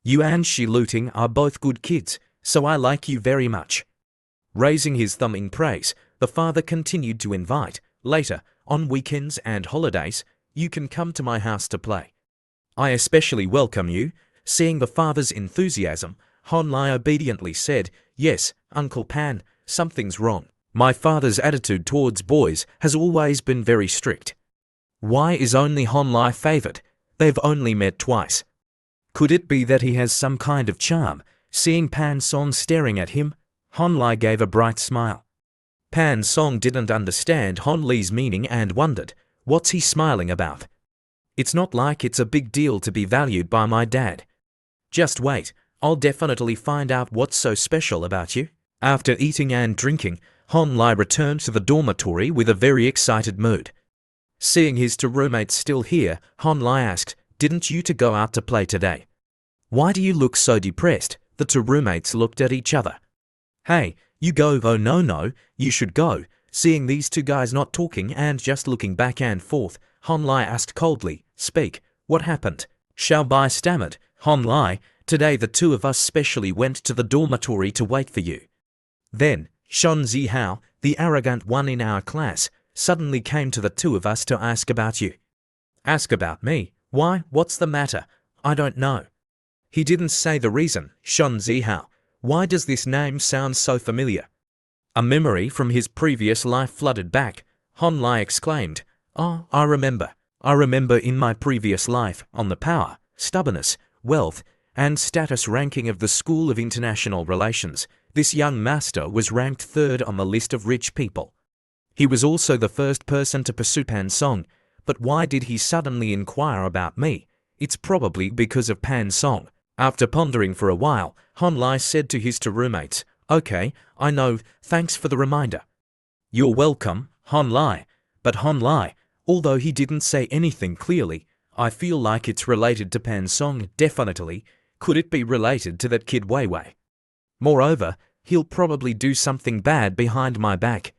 You and she looting are both good kids, so I like you very much." Raising his thumb in praise, the father continued to invite, "Later, on weekends and holidays, you can come to my house to play. I especially welcome you." Seeing the father's enthusiasm, Hon Lai obediently said, "Yes, Uncle Pan, something's wrong. My father's attitude towards boys has always been very strict." Why is only Hon Lai favored? They've only met twice. Could it be that he has some kind of charm? Seeing Pan Song staring at him, Hon Lai gave a bright smile. Pan Song didn't understand Hon Lai's meaning and wondered, what's he smiling about? It's not like it's a big deal to be valued by my dad. Just wait, I'll definitely find out what's so special about you. After eating and drinking, Hon Lai returned to the dormitory with a very excited mood. Seeing his two roommates still here, Hon Lai asked, "Didn't you two go out to play today? Why do you look so depressed?" The two roommates looked at each other. "Hey, you go." "Oh no, you should go." Seeing these two guys not talking and just looking back and forth, Hon Lai asked coldly, "Speak, what happened?" Xiao Bai stammered, "Hon Lai, today the two of us specially went to the dormitory to wait for you. Then, Shun Zihao, the arrogant one in our class, suddenly came to the two of us to ask about you." "Ask about me? Why, what's the matter?" "I don't know." "He didn't say the reason." Shun Zihao. Why does this name sound so familiar? A memory from his previous life flooded back. Hon Lai exclaimed, "Oh, I remember. I remember in my previous life, on the power, stubbornness, wealth, and status ranking of the School of International Relations, this young master was ranked third on the list of rich people. He was also the first person to pursue Pan Song, but why did he suddenly inquire about me? It's probably because of Pan Song." After pondering for a while, Hon Lai said to his two roommates, "Okay, I know, thanks for the reminder." "You're welcome, Hon Lai." But Hon Lai, although he didn't say anything clearly, "I feel like it's related to Pan Song, definitely. Could it be related to that kid Wei Wei? Moreover, he'll probably do something bad behind my back.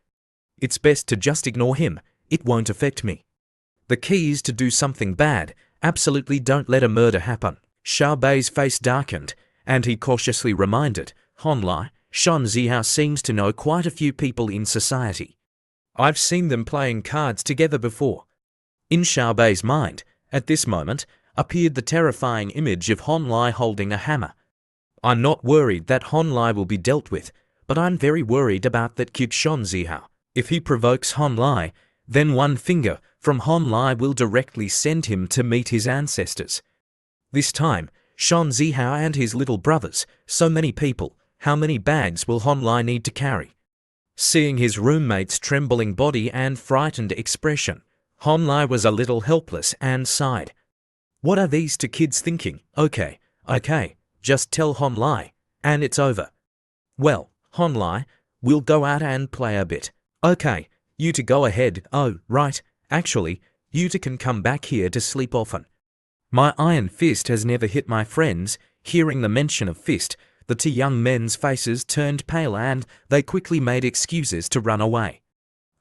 It's best to just ignore him, it won't affect me." The key is to do something bad. Absolutely don't let a murder happen. Xiaobei's face darkened, and he cautiously reminded Honlai, Shan Zihao seems to know quite a few people in society. I've seen them playing cards together before. In Xiaobei's mind, at this moment, appeared the terrifying image of Honlai holding a hammer. I'm not worried that Honlai will be dealt with, but I'm very worried about that kid Shan Zihao. If he provokes Honlai, then one finger from Honlai will directly send him to meet his ancestors. This time, Shan Zihao and his little brothers, so many people, how many bags will Honlai need to carry? Seeing his roommate's trembling body and frightened expression, Honlai was a little helpless and sighed. What are these two kids thinking? Okay, just tell Honlai, and it's over. Well, Honlai, we'll go out and play a bit. Okay, you two go ahead. Oh, right, actually, you two can come back here to sleep often. My iron fist has never hit my friends. Hearing the mention of fist, the two young men's faces turned pale and they quickly made excuses to run away.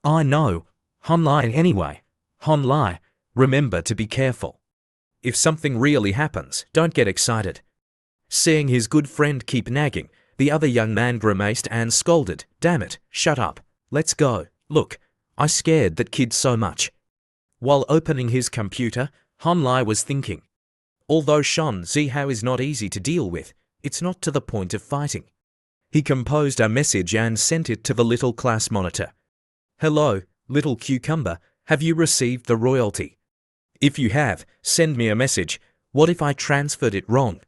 I know. Honlai anyway. Honlai, remember to be careful. If something really happens, don't get excited. Seeing his good friend keep nagging, the other young man grimaced and scolded. Damn it, shut up. Let's go. Look, I scared that kid so much. While opening his computer, Honlai was thinking. Although Shan Zihao is not easy to deal with, it's not to the point of fighting. He composed a message and sent it to the little class monitor. Hello, little cucumber, have you received the royalty? If you have, send me a message. What if I transferred it wrong?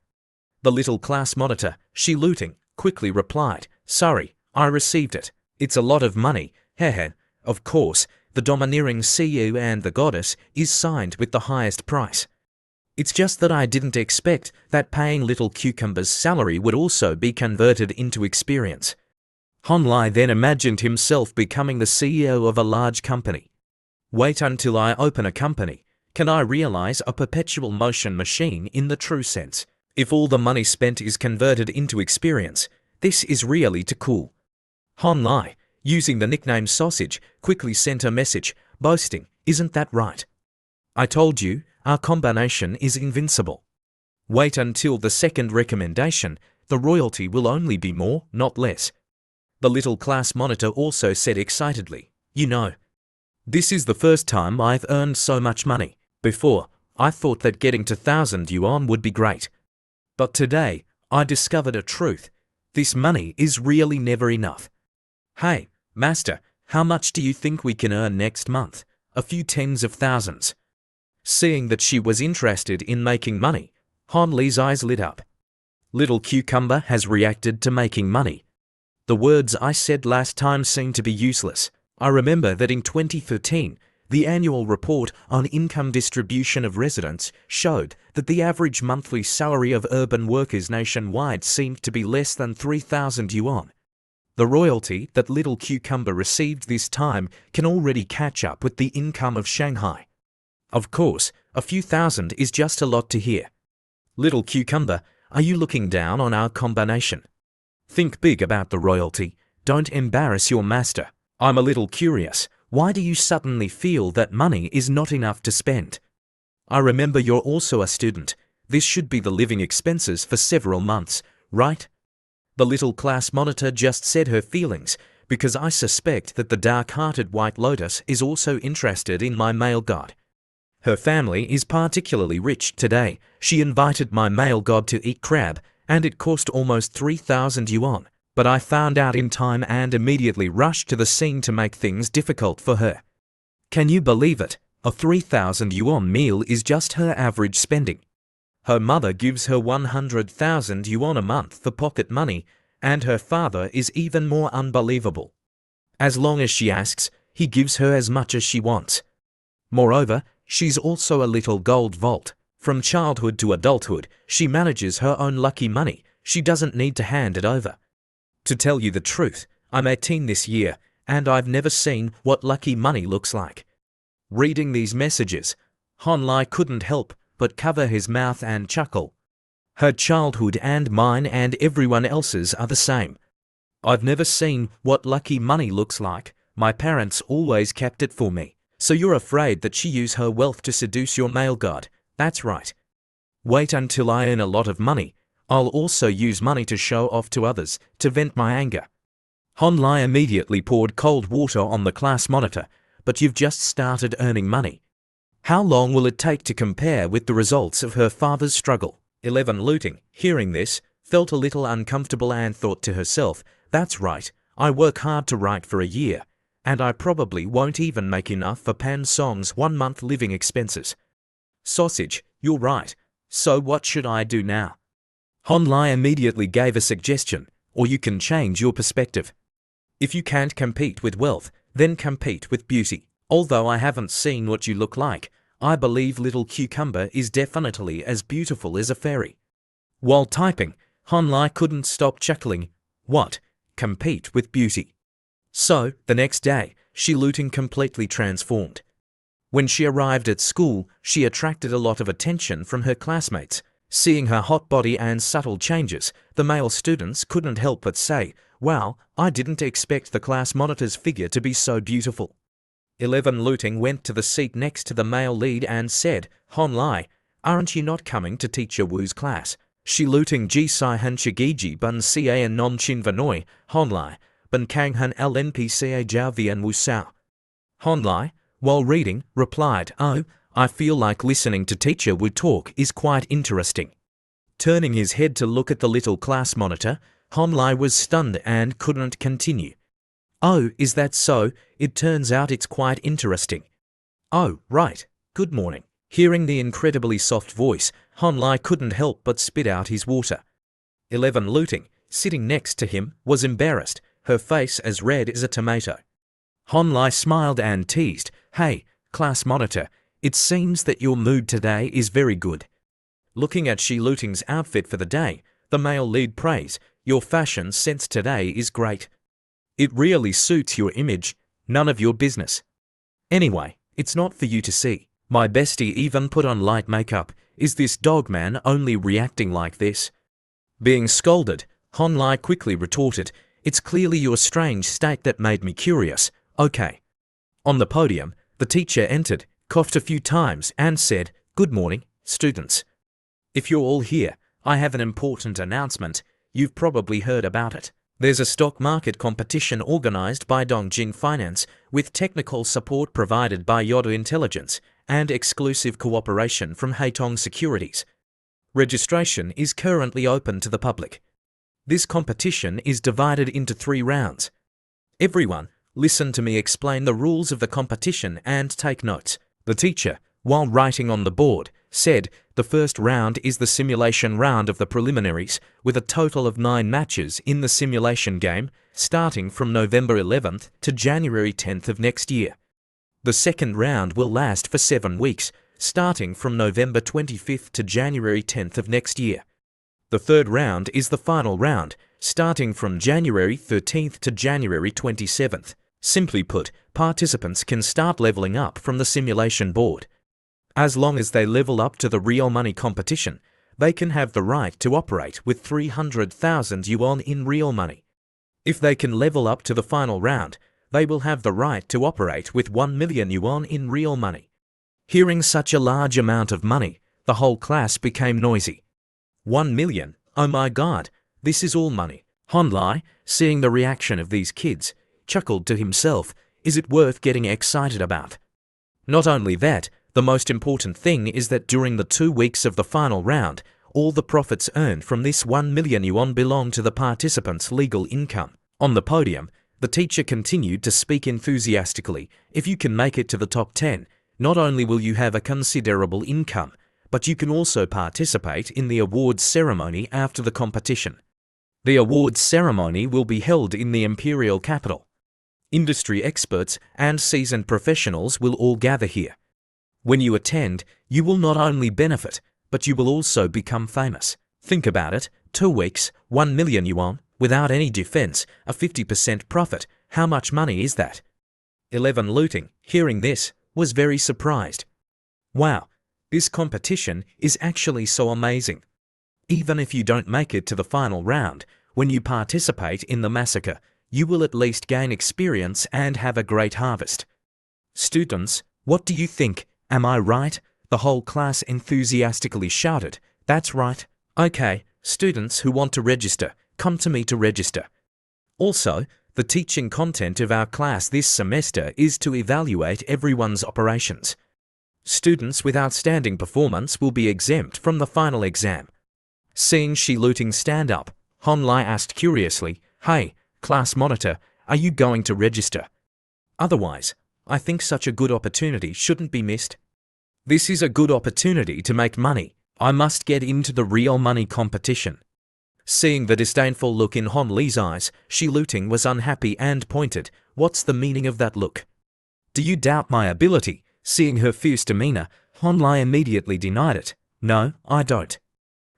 The little class monitor, she looting, quickly replied, sorry, I received it. It's a lot of money. Hehe. Of course, the domineering CEO and the goddess is signed with the highest price. It's just that I didn't expect that paying little cucumber's salary would also be converted into experience. Honlai then imagined himself becoming the CEO of a large company. Wait until I open a company. Can I realize a perpetual motion machine in the true sense? If all the money spent is converted into experience, this is really too cool. Honlai, using the nickname Sausage, quickly sent a message, boasting, isn't that right? I told you, our combination is invincible. Wait until the second recommendation, the royalty will only be more, not less. The little class monitor also said excitedly, you know, this is the first time I've earned so much money. Before, I thought that getting to 1,000 yuan would be great. But today, I discovered a truth. This money is really never enough. Hey, master, how much do you think we can earn next month? A few tens of thousands. Seeing that she was interested in making money, Honlai's eyes lit up. Little cucumber has reacted to making money. The words I said last time seem to be useless. I remember that in 2013, the annual report on income distribution of residents showed that the average monthly salary of urban workers nationwide seemed to be less than 3,000 yuan. The royalty that little cucumber received this time can already catch up with the income of Shanghai. Of course, a few thousand is just a lot to hear. Little cucumber, are you looking down on our combination? Think big about the royalty. Don't embarrass your master. I'm a little curious. Why do you suddenly feel that money is not enough to spend? I remember you're also a student. This should be the living expenses for several months, right? The little class monitor just said her feelings, because I suspect that the dark-hearted White Lotus is also interested in my male god. Her family is particularly rich today. She invited my male god to eat crab, and it cost almost 3,000 yuan. But I found out in time and immediately rushed to the scene to make things difficult for her. Can you believe it? A 3,000 yuan meal is just her average spending. Her mother gives her 100,000 yuan a month for pocket money, and her father is even more unbelievable. As long as she asks, he gives her as much as she wants. Moreover, she's also a little gold vault. From childhood to adulthood, she manages her own lucky money. She doesn't need to hand it over. To tell you the truth, I'm 18 this year, and I've never seen what lucky money looks like. Reading these messages, Honlai couldn't help but cover his mouth and chuckle. Her childhood and mine and everyone else's are the same. I've never seen what lucky money looks like. My parents always kept it for me. So you're afraid that she use her wealth to seduce your male god. That's right. Wait until I earn a lot of money. I'll also use money to show off to others, to vent my anger. Honlai immediately poured cold water on the class monitor. But you've just started earning money. How long will it take to compare with the results of her father's struggle? 11 Looting, hearing this, felt a little uncomfortable and thought to herself, that's right, I work hard to write for a year, and I probably won't even make enough for Pan Song's 1 month living expenses. Sausage, you're right. So what should I do now? Honlai immediately gave a suggestion, or you can change your perspective. If you can't compete with wealth, then compete with beauty. Although I haven't seen what you look like, I believe little cucumber is definitely as beautiful as a fairy. While typing, Honlai couldn't stop chuckling. What? Compete with beauty. So, the next day, she looting completely transformed. When she arrived at school, she attracted a lot of attention from her classmates. Seeing her hot body and subtle changes, the male students couldn't help but say, wow, I didn't expect the class monitor's figure to be so beautiful. 11 Looting went to the seat next to the male lead and said, Honlai, aren't you not coming to teacher Wu's class? Shi Looting ji sai han chigiji bun ca non chin vanoi, Honlai, bun kang han lnp ca jiao vian wu sao. Honlai, while reading, replied, oh, I feel like listening to teacher Wu talk is quite interesting. Turning his head to look at the little class monitor, Honlai was stunned and couldn't continue. Oh, is that so? It turns out it's quite interesting. Oh, right. Good morning. Hearing the incredibly soft voice, Honlai couldn't help but spit out his water. 11 Looting, sitting next to him, was embarrassed, her face as red as a tomato. Honlai smiled and teased, hey, class monitor, it seems that your mood today is very good. Looking at Shi Looting's outfit for the day, the male lead praised, your fashion sense today is great. It really suits your image, none of your business. Anyway, it's not for you to see. My bestie even put on light makeup. Is this dog man only reacting like this? Being scolded, Honlai quickly retorted, it's clearly your strange state that made me curious. Okay. On the podium, the teacher entered, coughed a few times and said, good morning, students. If you're all here, I have an important announcement. You've probably heard about it. There's a stock market competition organized by Dongjin Finance with technical support provided by Yodo Intelligence and exclusive cooperation from Haitong Securities. Registration is currently open to the public. This competition is divided into 3 rounds. Everyone, listen to me explain the rules of the competition and take notes. The teacher, while writing on the board, said the first round is the simulation round of the preliminaries with a total of 9 matches in the simulation game starting from November 11th to January 10th of next year. The second round will last for 7 weeks starting from November 25th to January 10th of next year. The third round is the final round starting from January 13th to January 27th. Simply put, participants can start leveling up from the simulation board. As long as they level up to the real money competition, they can have the right to operate with 300,000 yuan in real money. If they can level up to the final round, they will have the right to operate with 1 million yuan in real money. Hearing such a large amount of money, the whole class became noisy. 1 million? Oh my god, this is all money. Honlai, seeing the reaction of these kids, chuckled to himself, is it worth getting excited about? Not only that, the most important thing is that during the 2 weeks of the final round, all the profits earned from this 1 million yuan belong to the participants' legal income. On the podium, the teacher continued to speak enthusiastically. If you can make it to the top 10, not only will you have a considerable income, but you can also participate in the awards ceremony after the competition. The awards ceremony will be held in the imperial capital. Industry experts and seasoned professionals will all gather here. When you attend, you will not only benefit, but you will also become famous. Think about it, 2 weeks, 1 million yuan, without any defense, a 50% profit. How much money is that? 11 Looting, hearing this, was very surprised. Wow, this competition is actually so amazing. Even if you don't make it to the final round, when you participate in the massacre, you will at least gain experience and have a great harvest. Students, what do you think? Am I right? The whole class enthusiastically shouted. That's right. Okay, students who want to register, come to me to register. Also, the teaching content of our class this semester is to evaluate everyone's operations. Students with outstanding performance will be exempt from the final exam. Seeing Shi Luting stand up, Hon Lai asked curiously, "Hey, class monitor, are you going to register? Otherwise, I think such a good opportunity shouldn't be missed. This is a good opportunity to make money. I must get into the real money competition." Seeing the disdainful look in Hon Li's eyes, Shi Luting was unhappy and pointed, "What's the meaning of that look? Do you doubt my ability?" Seeing her fierce demeanor, Hon Lai immediately denied it. "No, I don't.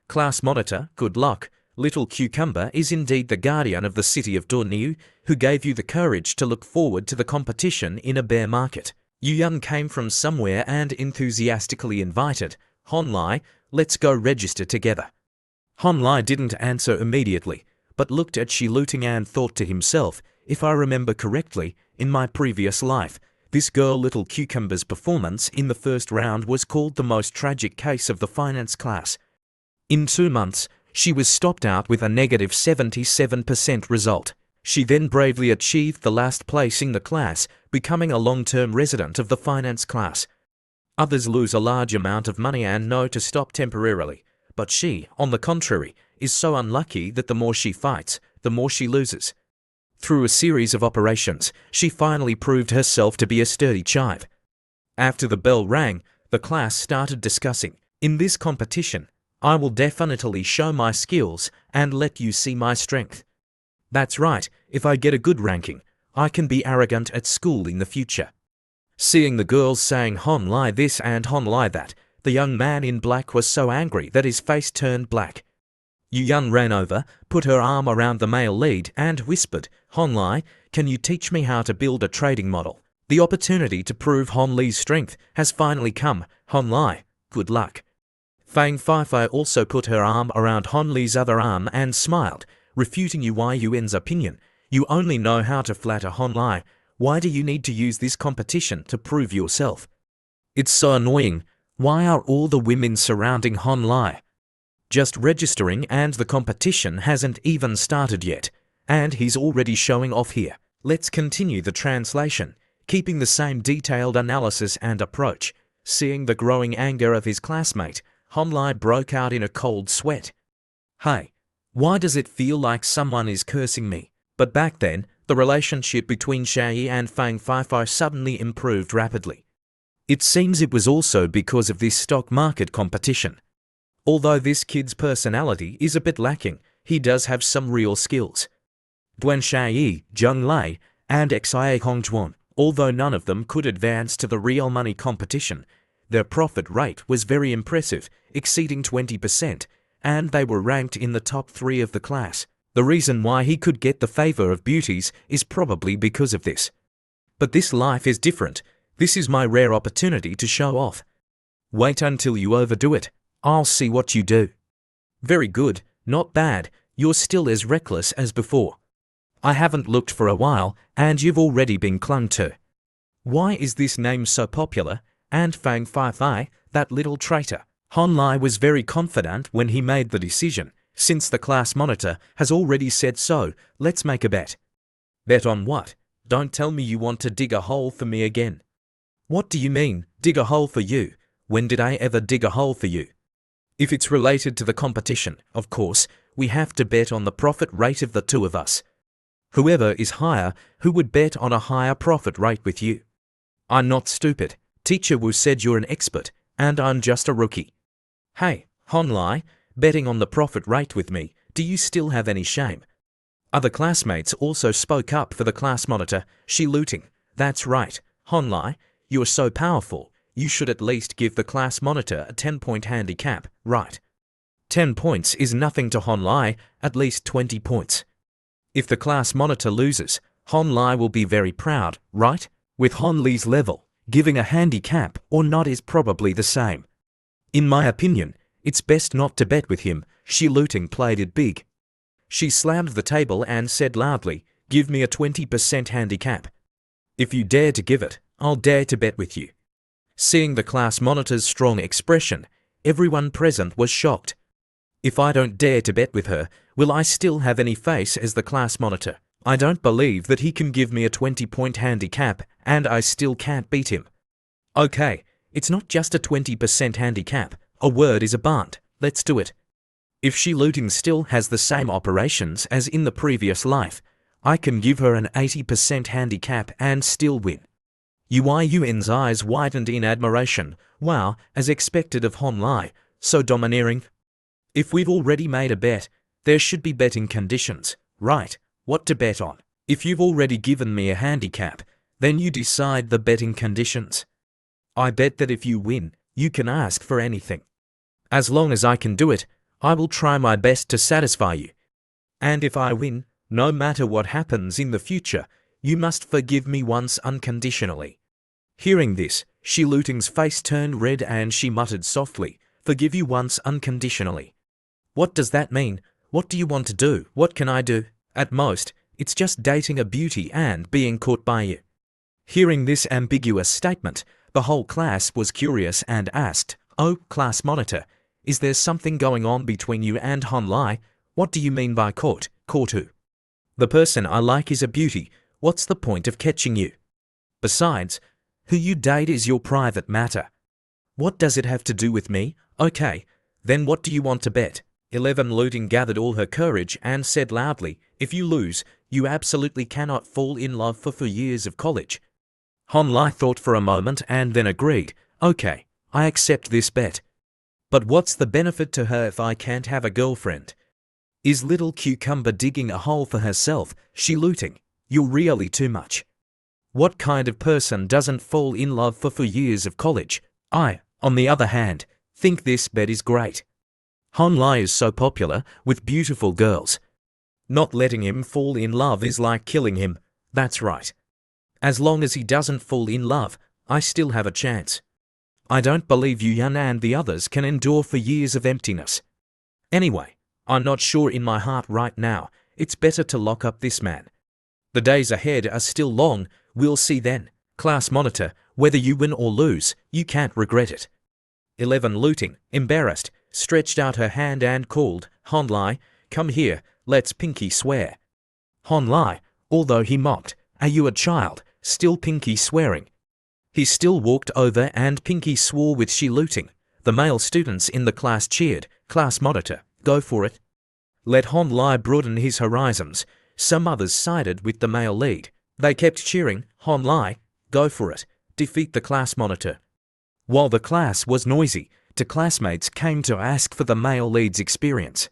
Class monitor, good luck. Little Cucumber is indeed the guardian of the city of Dorniu, who gave you the courage to look forward to the competition in a bear market. Yu Yun came from somewhere and enthusiastically invited, Hon Lai, let's go register together." Hon Lai didn't answer immediately, but looked at Shi Luting and thought to himself, if I remember correctly, in my previous life, this girl Little Cucumber's performance in the first round was called the most tragic case of the finance class. In 2 months, she was stopped out with a negative 77% result. She then bravely achieved the last place in the class, becoming a long-term resident of the finance class. Others lose a large amount of money and know to stop temporarily. But she, on the contrary, is so unlucky that the more she fights, the more she loses. Through a series of operations, she finally proved herself to be a sturdy child. After the bell rang, the class started discussing, "In this competition, I will definitely show my skills and let you see my strength. That's right, if I get a good ranking, I can be arrogant at school in the future." Seeing the girls saying Hon Lai this and Hon Lai that, the young man in black was so angry that his face turned black. Yu Yun ran over, put her arm around the male lead and whispered, "Hon Lai, can you teach me how to build a trading model? The opportunity to prove Hon Li's strength has finally come. Hon Lai, good luck." Fang Feifei also put her arm around Hon Li's other arm and smiled, refuting Yun's opinion. "You only know how to flatter Hon Lai. Why do you need to use this competition to prove yourself? It's so annoying. Why are all the women surrounding Hon Lai? Just registering and the competition hasn't even started yet, and he's already showing off here." Let's continue the translation, keeping the same detailed analysis and approach. Seeing the growing anger of his classmate, Hon Lai broke out in a cold sweat. "Hey, why does it feel like someone is cursing me?" But back then, the relationship between Xiaoyi and Fang Feifei suddenly improved rapidly. It seems it was also because of this stock market competition. Although this kid's personality is a bit lacking, he does have some real skills. Duan Xiaoyi, Zheng Lei, and Xia Hongzhuan, although none of them could advance to the real money competition, their profit rate was very impressive, exceeding 20%, and they were ranked in the top 3 of the class. The reason why he could get the favor of beauties is probably because of this. But this life is different. This is my rare opportunity to show off. Wait until you overdo it. I'll see what you do. Very good, not bad. You're still as reckless as before. I haven't looked for a while, and you've already been clung to. Why is this name so popular? And Fang Feifei, that little traitor. Hon Lai was very confident when he made the decision. Since the class monitor has already said so, let's make a bet. Bet on what? Don't tell me you want to dig a hole for me again. What do you mean, dig a hole for you? When did I ever dig a hole for you? If it's related to the competition, of course, we have to bet on the profit rate of the 2 of us. Whoever is higher, who would bet on a higher profit rate with you? I'm not stupid. Teacher Wu said you're an expert, and I'm just a rookie. Hey, Hon Lai, betting on the profit rate with me, do you still have any shame? Other classmates also spoke up for the class monitor, Shi Luting. That's right, Hon Lai. You're so powerful, you should at least give the class monitor a 10-point handicap, right? 10 points is nothing to Hon Lai, at least 20 points. If the class monitor loses, Hon Lai will be very proud, right? With Hon Li's level, giving a handicap or not is probably the same. In my opinion, it's best not to bet with him. Shi Luting played it big. She slammed the table and said loudly, "Give me a 20% handicap. If you dare to give it, I'll dare to bet with you. Seeing the class monitor's strong expression, everyone present was shocked. If I don't dare to bet with her, will I still have any face as the class monitor? I don't believe that he can give me a 20-point handicap and I still can't beat him. Okay, it's not just a 20% handicap. A word is a bond. Let's do it. If she looting still has the same operations as in the previous life, I can give her an 80% handicap and still win. Yun's eyes widened in admiration. Wow, as expected of Hon Lai, so domineering. If we've already made a bet, there should be betting conditions, right? What to bet on? If you've already given me a handicap, then you decide the betting conditions. I bet that if you win, you can ask for anything. As long as I can do it, I will try my best to satisfy you. And if I win, no matter what happens in the future, you must forgive me once unconditionally. Hearing this, Shi Luting's face turned red and she muttered softly, "Forgive you once unconditionally." What does that mean? What do you want to do? What can I do? At most, it's just dating a beauty and being caught by you. Hearing this ambiguous statement, the whole class was curious and asked, "Oh, class monitor, is there something going on between you and Hon Lai? What do you mean by caught? Caught who? The person I like is a beauty. What's the point of catching you? Besides, who you date is your private matter. What does it have to do with me? Okay, then what do you want to bet?" 11 Luting gathered all her courage and said loudly, "If you lose, you absolutely cannot fall in love for 4 years of college." Hon Lai thought for a moment and then agreed, "Okay, I accept this bet. But what's the benefit to her if I can't have a girlfriend? Is little cucumber digging a hole for herself? Shi Luting, you're really too much. What kind of person doesn't fall in love for 4 years of college? I, on the other hand, think this bet is great. Hon Lai is so popular with beautiful girls. Not letting him fall in love is like killing him. That's right. As long as he doesn't fall in love, I still have a chance. I don't believe Yun and the others can endure 4 years of emptiness. Anyway, I'm not sure in my heart right now. It's better to lock up this man. The days ahead are still long. We'll see then. Class monitor, whether you win or lose, you can't regret it. 11 Luting, embarrassed, stretched out her hand and called, "Hon Lai, come here, let's pinky swear." Hon Lai, although he mocked, "Are you a child?" still pinky swearing. He still walked over and pinky swore with Shi Luting. The male students in the class cheered, "Class monitor, go for it." Let Hon Lai broaden his horizons. Some others sided with the male lead. They kept cheering, "Hon Lai, go for it, defeat the class monitor." While the class was noisy, the classmates came to ask for the male lead's experience.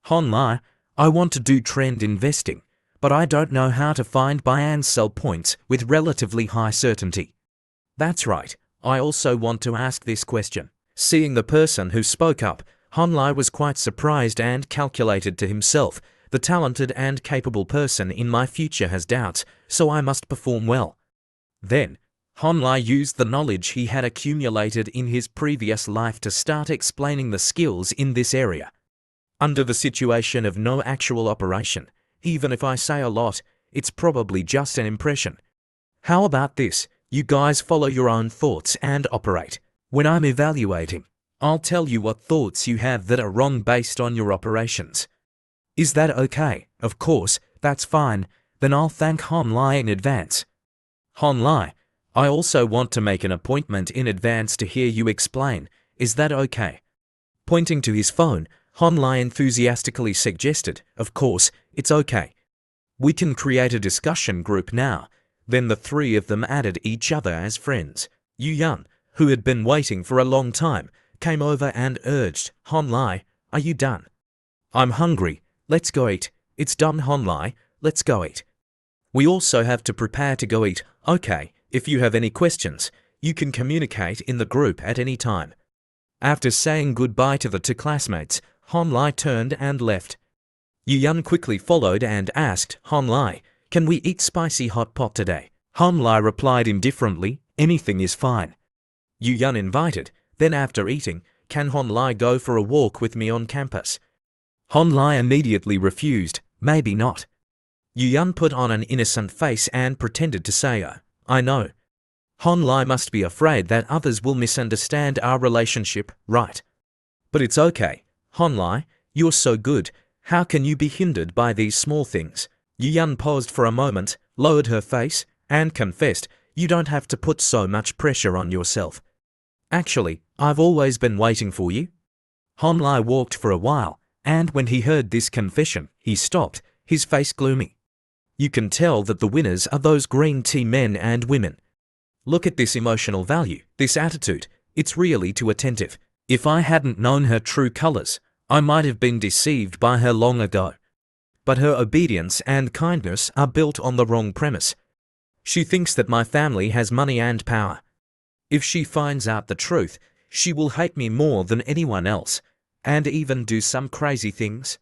"Hon Lai, I want to do trend investing, but I don't know how to find buy and sell points with relatively high certainty." That's right, I also want to ask this question. Seeing the person who spoke up, Hon Lai was quite surprised and calculated to himself, "The talented and capable person in my future has doubts, so I must perform well." Then, Hon Lai used the knowledge he had accumulated in his previous life to start explaining the skills in this area. Under the situation of no actual operation, even if I say a lot, it's probably just an impression. How about this? You guys follow your own thoughts and operate. When I'm evaluating, I'll tell you what thoughts you have that are wrong based on your operations. Is that okay? Of course, that's fine. Then I'll thank Hon Lai in advance. Hon Lai, I also want to make an appointment in advance to hear you explain. Is that okay? Pointing to his phone, Hon Lai enthusiastically suggested, "Of course, it's okay. We can create a discussion group now." Then the three of them added each other as friends. Yun, who had been waiting for a long time, came over and urged, "Hon Lai, are you done?" "I'm hungry. Let's go eat." "It's done, Hon Lai. Let's go eat." "We also have to prepare to go eat." "Okay, if you have any questions, you can communicate in the group at any time." After saying goodbye to the two classmates, Hon Lai turned and left. Yun quickly followed and asked, "Hon Lai, can we eat spicy hot pot today?" Hon Lai replied indifferently, "Anything is fine." Yun invited, then after eating, "Can Hon Lai go for a walk with me on campus?" Hon Lai immediately refused, "Maybe not." Yun put on an innocent face and pretended to say, "I know." Hon Lai must be afraid that others will misunderstand our relationship, right? But it's okay. Hon Lai, you're so good. How can you be hindered by these small things? Yu Yun paused for a moment, lowered her face, and confessed, you don't have to put so much pressure on yourself. Actually, I've always been waiting for you. Hon Lai walked for a while, and when he heard this confession, he stopped, his face gloomy. You can tell that the winners are those green tea men and women. Look at this emotional value, this attitude. It's really too attentive. If I hadn't known her true colors, I might have been deceived by her long ago. But her obedience and kindness are built on the wrong premise. She thinks that my family has money and power. If she finds out the truth, she will hate me more than anyone else, and even do some crazy things.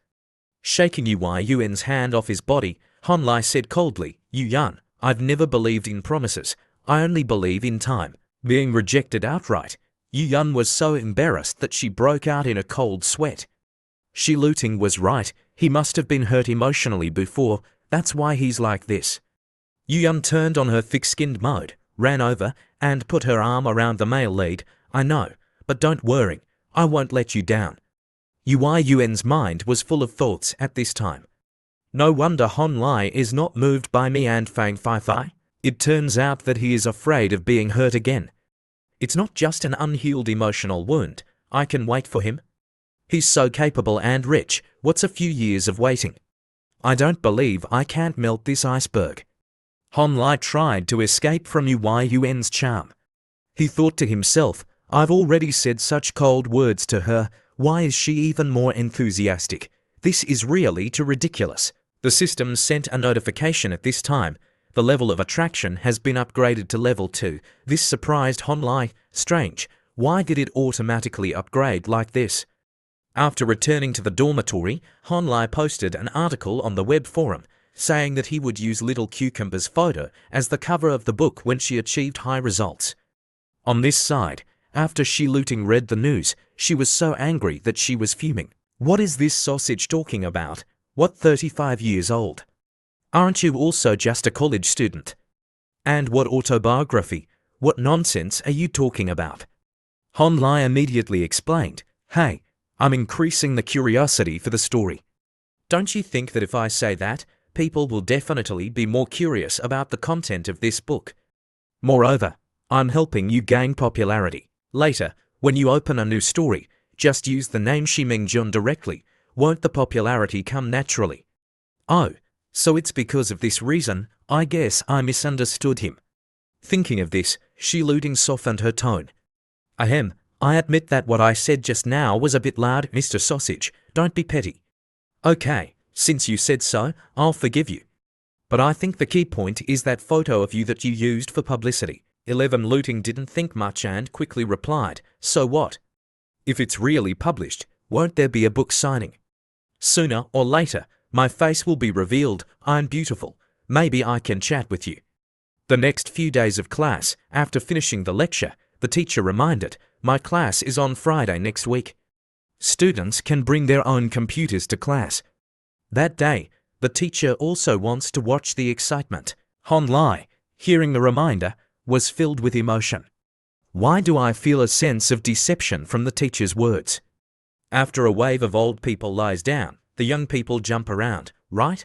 Shaking Yun's hand off his body, Hon Lai said coldly, Yu Yun, I've never believed in promises. I only believe in time. Being rejected outright, Yu Yun was so embarrassed that she broke out in a cold sweat. Shi Luting was right, he must have been hurt emotionally before, that's why he's like this. Yu Yun turned on her thick-skinned mode, ran over, and put her arm around the male lead. I know, but don't worry, I won't let you down. Yun's mind was full of thoughts at this time. No wonder Hon Lai is not moved by me and Fang Fai. It turns out that he is afraid of being hurt again. It's not just an unhealed emotional wound. I can wait for him. He's so capable and rich. What's a few years of waiting? I don't believe I can't melt this iceberg. Hon Lai tried to escape from Yun's charm. He thought to himself, I've already said such cold words to her. Why is she even more enthusiastic? This is really too ridiculous. The system sent a notification at this time. The level of attraction has been upgraded to level 2. This surprised Hon Lai. Strange. Why did it automatically upgrade like this? After returning to the dormitory, Hon Lai posted an article on the web forum saying that he would use Little Cucumber's photo as the cover of the book when she achieved high results. On this side, after Shi Luting read the news, she was so angry that she was fuming. What is this sausage talking about? What, 35 years old? Aren't you also just a college student? And what autobiography? What nonsense are you talking about? Hon Lai immediately explained, Hey, I'm increasing the curiosity for the story. Don't you think that if I say that, people will definitely be more curious about the content of this book? Moreover, I'm helping you gain popularity. Later, when you open a new story, just use the name Shi Mingjun directly. Won't the popularity come naturally? Oh, so it's because of this reason, I guess I misunderstood him. Thinking of this, Shi Luting softened her tone. Ahem, I admit that what I said just now was a bit loud, Mr. Sausage. Don't be petty. Okay, since you said so, I'll forgive you. But I think the key point is that photo of you that you used for publicity. 11 Luting didn't think much and quickly replied, so what? If it's really published, won't there be a book signing? Sooner or later, my face will be revealed. I'm beautiful. Maybe I can chat with you. The next few days of class, after finishing the lecture, the teacher reminded, my class is on Friday next week. Students can bring their own computers to class. That day, the teacher also wants to watch the excitement. Hon Lai, hearing the reminder, was filled with emotion. Why do I feel a sense of deception from the teacher's words? After a wave of old people lies down, the young people jump around, right?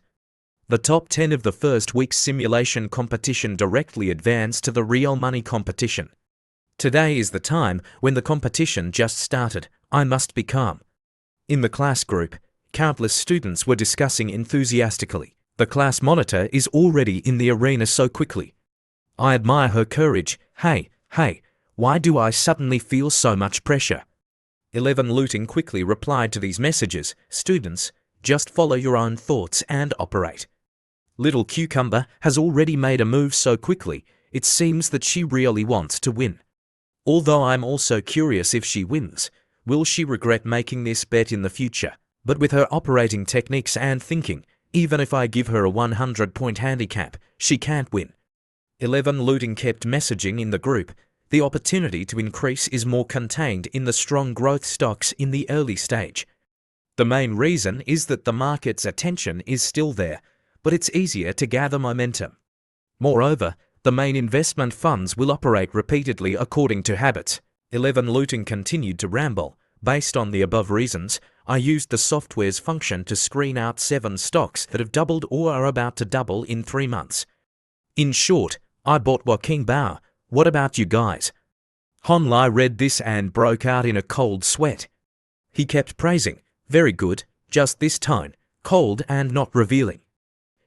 The top 10 of the first week's simulation competition directly advance to the real money competition. Today is the time when the competition just started. I must be calm. In the class group, countless students were discussing enthusiastically. The class monitor is already in the arena so quickly. I admire her courage. Hey, why do I suddenly feel so much pressure? 11 Luting quickly replied to these messages. Students, just follow your own thoughts and operate. Little Cucumber has already made a move so quickly, it seems that she really wants to win. Although I'm also curious if she wins, will she regret making this bet in the future? But with her operating techniques and thinking, even if I give her a 100-point handicap, she can't win. 11 Luting kept messaging in the group. The opportunity to increase is more contained in the strong growth stocks in the early stage. The main reason is that the market's attention is still there, but it's easier to gather momentum. Moreover, The main investment funds will operate repeatedly according to habits. 11 Looting continued to ramble. Based on the above reasons, I used the software's function to screen out 7 stocks that have doubled or are about to double in 3 months. In short, I bought Joaquin Bauer. What about you guys? Hon Lai read this and broke out in a cold sweat. He kept praising, very good, just this tone, cold and not revealing.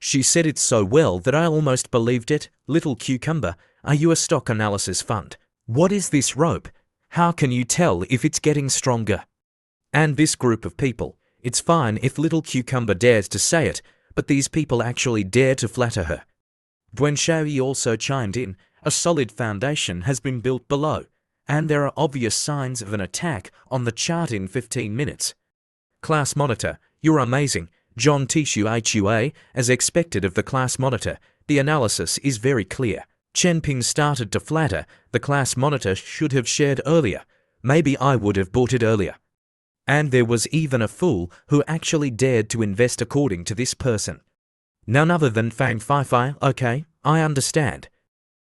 She said it so well that I almost believed it. Little Cucumber, are you a stock analysis fund? What is this rope? How can you tell if it's getting stronger? And this group of people, it's fine if Little Cucumber dares to say it, but these people actually dare to flatter her. Dwen Xiaoyi also chimed in, a solid foundation has been built below, and there are obvious signs of an attack on the chart in 15 minutes. Class Monitor, you're amazing. John Tishu HUA, as expected of the Class Monitor, the analysis is very clear. Chen Ping started to flatter, the Class Monitor should have shared earlier. Maybe I would have bought it earlier. And there was even a fool who actually dared to invest according to this person. None other than Fang Feifei. Okay, I understand.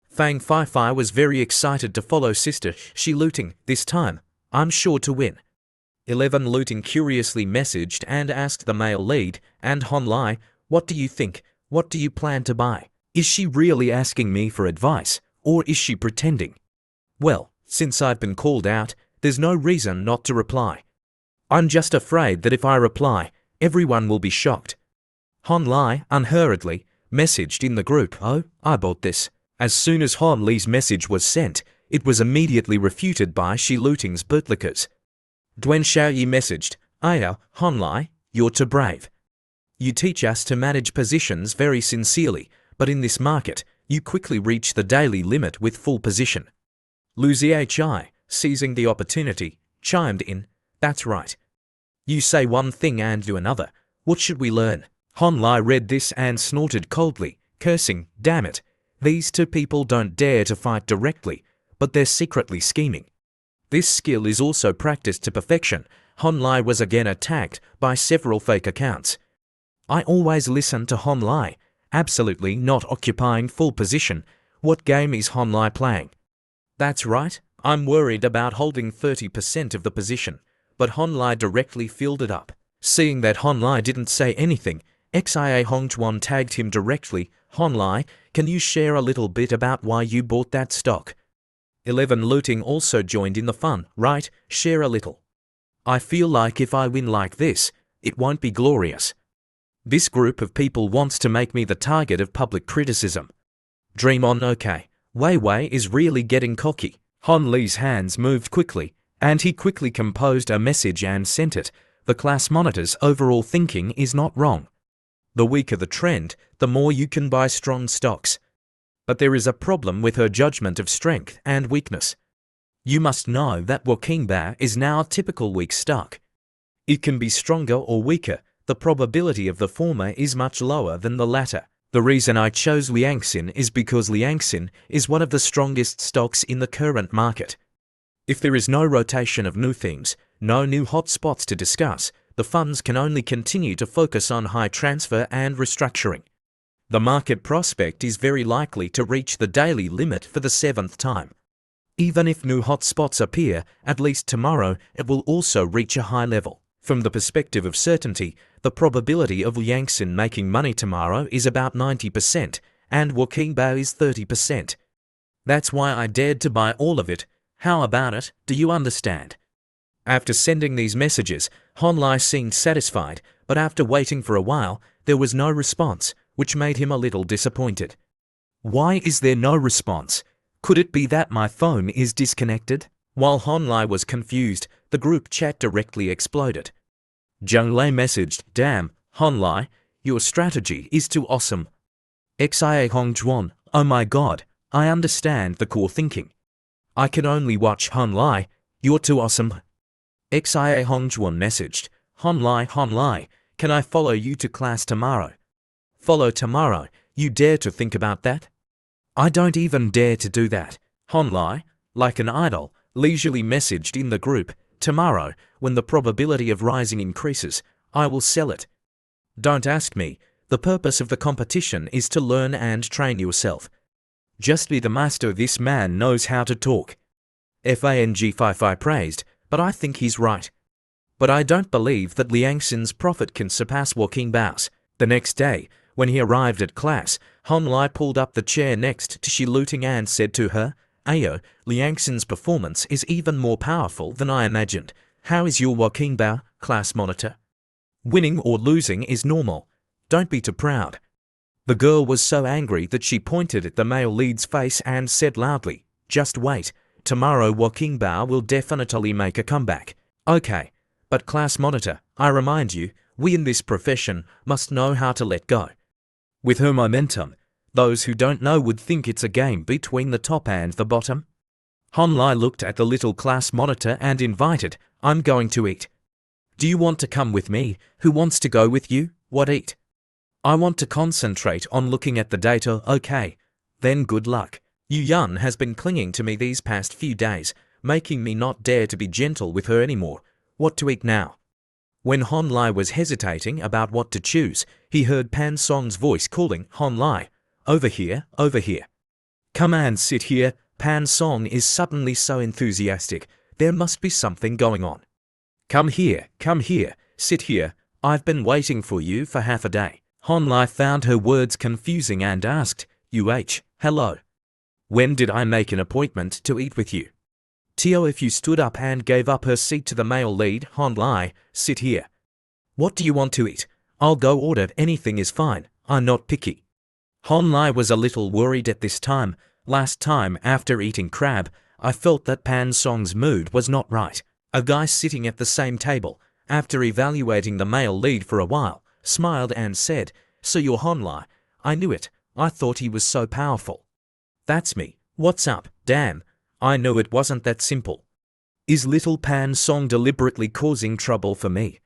Fang Feifei was very excited to follow Sister Shi Looting this time. I'm sure to win. 11 Looting curiously messaged and asked the male lead, and Hon Lai, what do you think? What do you plan to buy? Is she really asking me for advice, or is she pretending? Well, since I've been called out, there's no reason not to reply. I'm just afraid that if I reply, everyone will be shocked. Hon Lai, unhurriedly, messaged in the group, oh, I bought this. As soon as Hon Li's message was sent, it was immediately refuted by Shi Looting's bootlickers. Dwen Xiaoyi messaged, Aya, Hon Lai, you're too brave. You teach us to manage positions very sincerely, but in this market, you quickly reach the daily limit with full position. Lu Zhi, seizing the opportunity, chimed in, that's right. You say one thing and do another. What should we learn? Hon Lai read this and snorted coldly, cursing, damn it. These two people don't dare to fight directly, but they're secretly scheming. This skill is also practiced to perfection. Hon Lai was again attacked by several fake accounts. I always listen to Hon Lai, absolutely not occupying full position. What game is Hon Lai playing? That's right, I'm worried about holding 30% of the position, but Hon Lai directly filled it up. Seeing that Hon Lai didn't say anything, Xia Hongchuan tagged him directly, Hon Lai, can you share a little bit about why you bought that stock? 11 Looting also joined in the fun, right, share a little. I feel like if I win like this, it won't be glorious. This group of people wants to make me the target of public criticism. Dream on, okay. Wei Wei is really getting cocky. Hon Li's hands moved quickly, and he quickly composed a message and sent it. The Class Monitor's overall thinking is not wrong. The weaker the trend, the more you can buy strong stocks. But there is a problem with her judgment of strength and weakness. You must know that Joaquin Bauer is now a typical weak stock. It can be stronger or weaker. The probability of the former is much lower than the latter. The reason I chose Liangxin is because Liangxin is one of the strongest stocks in the current market. If there is no rotation of new themes, no new hot spots to discuss, the funds can only continue to focus on high transfer and restructuring. The market prospect is very likely to reach the daily limit for the 7th time. Even if new hot spots appear, at least tomorrow, it will also reach a high level. From the perspective of certainty, the probability of Liangxin making money tomorrow is about 90%, and Joaquin Bauer is 30%. That's why I dared to buy all of it. How about it, do you understand? After sending these messages, Hon Lai seemed satisfied, but after waiting for a while, there was no response, which made him a little disappointed. Why is there no response? Could it be that my phone is disconnected? While Hon Lai was confused, the group chat directly exploded. Zheng Lei messaged, damn, Hon Lai, your strategy is too awesome. Xia Hongchuan, oh my god, I understand the core thinking. I can only watch Hon Lai, you're too awesome. Xia Hongchuan messaged, Hon Lai, can I follow you to class tomorrow? Follow tomorrow, you dare to think about that? I don't even dare to do that. Hon Lai, like an idol, leisurely messaged in the group, tomorrow, when the probability of rising increases, I will sell it. Don't ask me, the purpose of the competition is to learn and train yourself. Just be the master, this man knows how to talk. Fang praised, but I think he's right. But I don't believe that Liang Xin's profit can surpass Walking Bao's. The next day, when he arrived at class, Hon Lai pulled up the chair next to Shi Luting and said to her, Ayo, Liang Xin's performance is even more powerful than I imagined. How is your Walking Bao, class monitor? Winning or losing is normal. Don't be too proud. The girl was so angry that she pointed at the male lead's face and said loudly, just wait, tomorrow Walking Bao will definitely make a comeback. Okay, but class monitor, I remind you, we in this profession must know how to let go. With her momentum, those who don't know would think it's a game between the top and the bottom. Hon Lai looked at the little class monitor and invited, I'm going to eat. Do you want to come with me? Who wants to go with you? What eat? I want to concentrate on looking at the data. Okay, then good luck. Yu Yan has been clinging to me these past few days, making me not dare to be gentle with her anymore. What to eat now? When Hon Lai was hesitating about what to choose, he heard Pan Song's voice calling, Hon Lai, over here, over here. Come and sit here. Pan Song is suddenly so enthusiastic. There must be something going on. Come here, sit here. I've been waiting for you for half a day. Hon Lai found her words confusing and asked, hello. When did I make an appointment to eat with you? Tio if you stood up and gave up her seat to the male lead, Hon Lai, sit here. What do you want to eat? I'll go order, anything is fine, I'm not picky. Hon Lai was a little worried at this time. Last time, after eating crab, I felt that Pan Song's mood was not right. A guy sitting at the same table, after evaluating the male lead for a while, smiled and said, so you're Hon Lai. I knew it, I thought he was so powerful. That's me, what's up, damn. I know it wasn't that simple. Is little Pan Song deliberately causing trouble for me?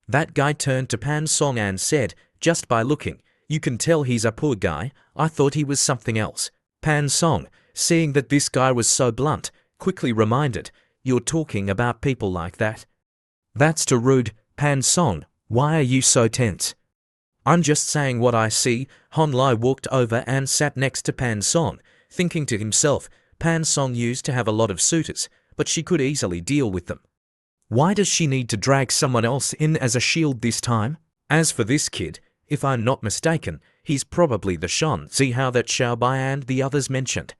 That guy turned to Pan Song and said, just by looking, you can tell he's a poor guy. I thought he was something else. Pan Song, seeing that this guy was so blunt, quickly reminded, you're talking about people like that? That's too rude, Pan Song, why are you so tense? I'm just saying what I see. Hon Lai walked over and sat next to Pan Song, thinking to himself, Pan Song used to have a lot of suitors, but she could easily deal with them. Why does she need to drag someone else in as a shield this time? As for this kid, if I'm not mistaken, he's probably the Shan Zihao that Xiaobai and the others mentioned.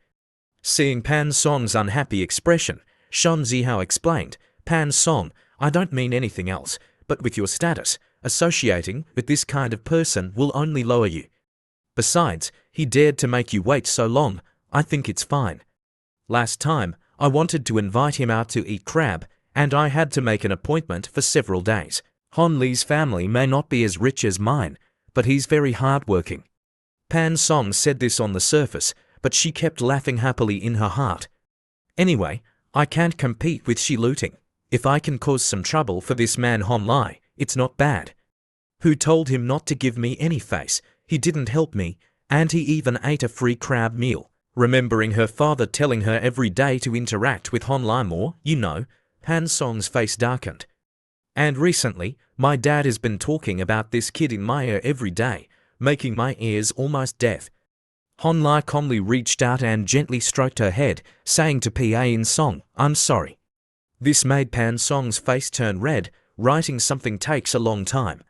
Seeing Pan Song's unhappy expression, Shan Zihao explained, Pan Song, I don't mean anything else, but with your status, associating with this kind of person will only lower you. Besides, he dared to make you wait so long. I think it's fine. Last time, I wanted to invite him out to eat crab, and I had to make an appointment for several days. Hon Li's family may not be as rich as mine, but he's very hard-working. Pan Song said this on the surface, but she kept laughing happily in her heart. Anyway, I can't compete with Shi Luting. If I can cause some trouble for this man Hon Lai, it's not bad. Who told him not to give me any face? He didn't help me, and he even ate a free crab meal. Remembering her father telling her every day to interact with Hon Lai more, Pan Song's face darkened. And recently, my dad has been talking about this kid in my ear every day, making my ears almost deaf. Hon Lai calmly reached out and gently stroked her head, saying to Pa in Song, I'm sorry. This made Pan Song's face turn red. Writing something takes a long time.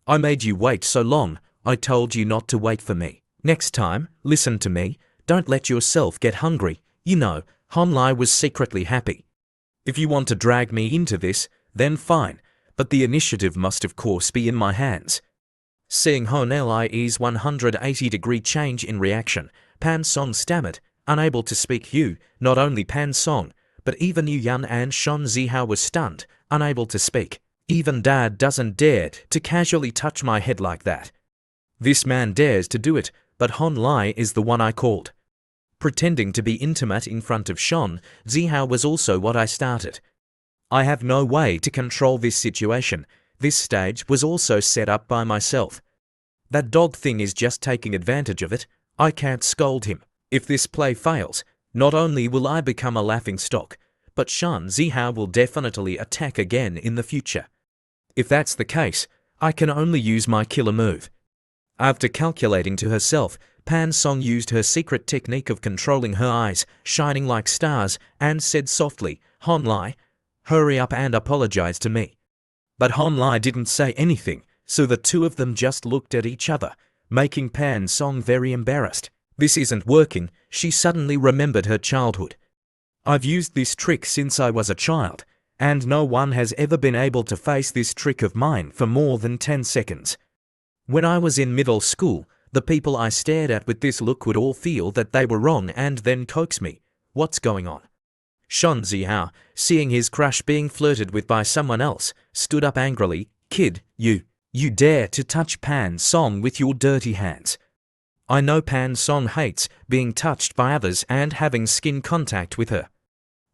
I made you wait so long. I told you not to wait for me. Next time, listen to me. Don't let yourself get hungry. Hon Lai was secretly happy. If you want to drag me into this, then fine, but the initiative must of course be in my hands. Seeing Hon Lai's 180-degree change in reaction, Pan Song stammered, unable to speak. Not only Pan Song, but even Yu Yan and Shan Zihao were stunned, unable to speak. Even Dad doesn't dare to casually touch my head like that. This man dares to do it, but Hon Lai is the one I called. Pretending to be intimate in front of Shan Zihao was also what I started. I have no way to control this situation. This stage was also set up by myself. That dog thing is just taking advantage of it. I can't scold him. If this play fails, not only will I become a laughingstock, but Shan Zihao will definitely attack again in the future. If that's the case, I can only use my killer move. After calculating to herself, Pan Song used her secret technique of controlling her eyes, shining like stars, and said softly, "Hon Lai, hurry up and apologize to me." But Hon Lai didn't say anything, so the two of them just looked at each other, making Pan Song very embarrassed. This isn't working, she suddenly remembered her childhood. "I've used this trick since I was a child, and no one has ever been able to face this trick of mine for more than 10 seconds. When I was in middle school, the people I stared at with this look would all feel that they were wrong and then coax me. What's going on?" Shan Zihao, seeing his crush being flirted with by someone else, stood up angrily. "Kid, you dare to touch Pan Song with your dirty hands. I know Pan Song hates being touched by others and having skin contact with her.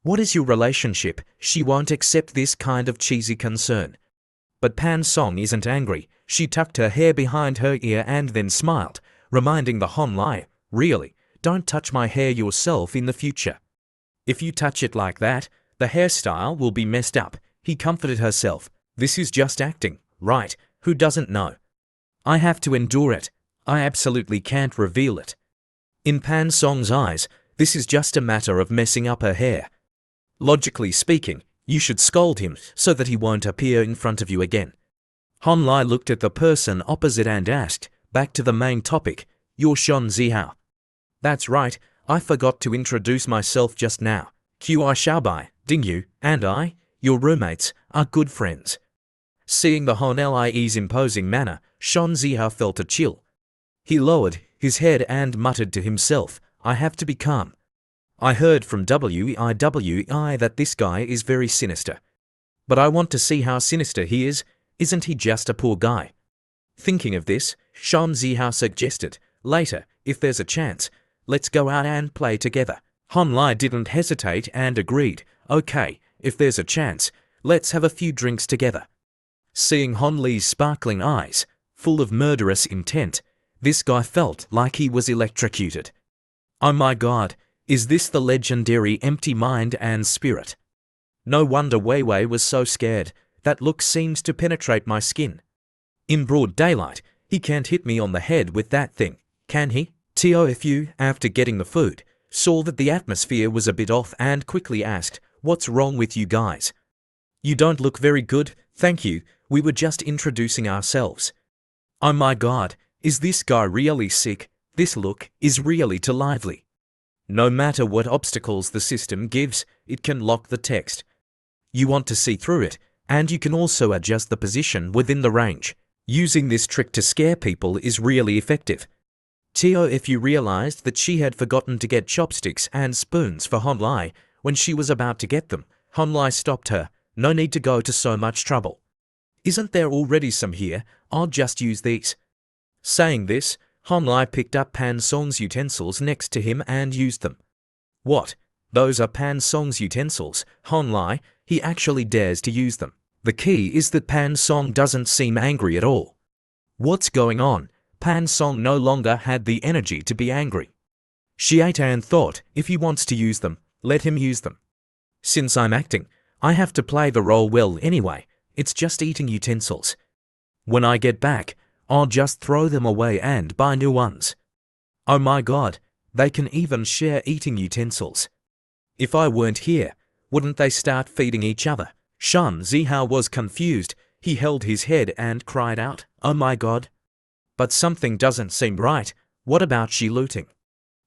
What is your relationship? She won't accept this kind of cheesy concern." But Pan Song isn't angry. She tucked her hair behind her ear and then smiled, reminding the Hon Lai, "Really, don't touch my hair yourself in the future. If you touch it like that, the hairstyle will be messed up." He comforted herself. "This is just acting, right? Who doesn't know? I have to endure it. I absolutely can't reveal it." In Pan Song's eyes, this is just a matter of messing up her hair. Logically speaking, you should scold him so that he won't appear in front of you again. Hon Lai looked at the person opposite and asked, "Back to the main topic, you're Shan Zihao." "That's right, I forgot to introduce myself just now. Qi Xiaobai, Dingyu, and I, your roommates, are good friends." Seeing the Hon Lai's imposing manner, Shan Zihao felt a chill. He lowered his head and muttered to himself, "I have to be calm. I heard from WEIWEI that this guy is very sinister. But I want to see how sinister he is. Isn't he just a poor guy?" Thinking of this, Shan Zihao suggested, "Later, if there's a chance, let's go out and play together." Hon Lai didn't hesitate and agreed, "Okay, if there's a chance, let's have a few drinks together." Seeing Hon Lai's sparkling eyes, full of murderous intent, this guy felt like he was electrocuted. Oh my God, is this the legendary empty mind and spirit? No wonder Wei Wei was so scared. That look seems to penetrate my skin. In broad daylight, he can't hit me on the head with that thing, can he? Tofu, after getting the food, saw that the atmosphere was a bit off and quickly asked, "What's wrong with you guys? You don't look very good, thank you, we were just introducing ourselves." Oh my God, is this guy really sick? This look is really too lively. No matter what obstacles the system gives, it can lock the text. You want to see through it, and you can also adjust the position within the range. Using this trick to scare people is really effective. Tofu realized that she had forgotten to get chopsticks and spoons for Hon Lai. When she was about to get them, Hon Lai stopped her. "No need to go to so much trouble. Isn't there already some here? I'll just use these." Saying this, Hon Lai picked up Pan Song's utensils next to him and used them. "What? Those are Pan Song's utensils, Hon Lai? He actually dares to use them." The key is that Pan Song doesn't seem angry at all. What's going on? Pan Song no longer had the energy to be angry. She ate and thought, if he wants to use them, let him use them. Since I'm acting, I have to play the role well anyway. It's just eating utensils. When I get back, I'll just throw them away and buy new ones. Oh my God, they can even share eating utensils. If I weren't here, wouldn't they start feeding each other? Shan Zihao was confused. He held his head and cried out, "Oh my God." But something doesn't seem right. What about she looting?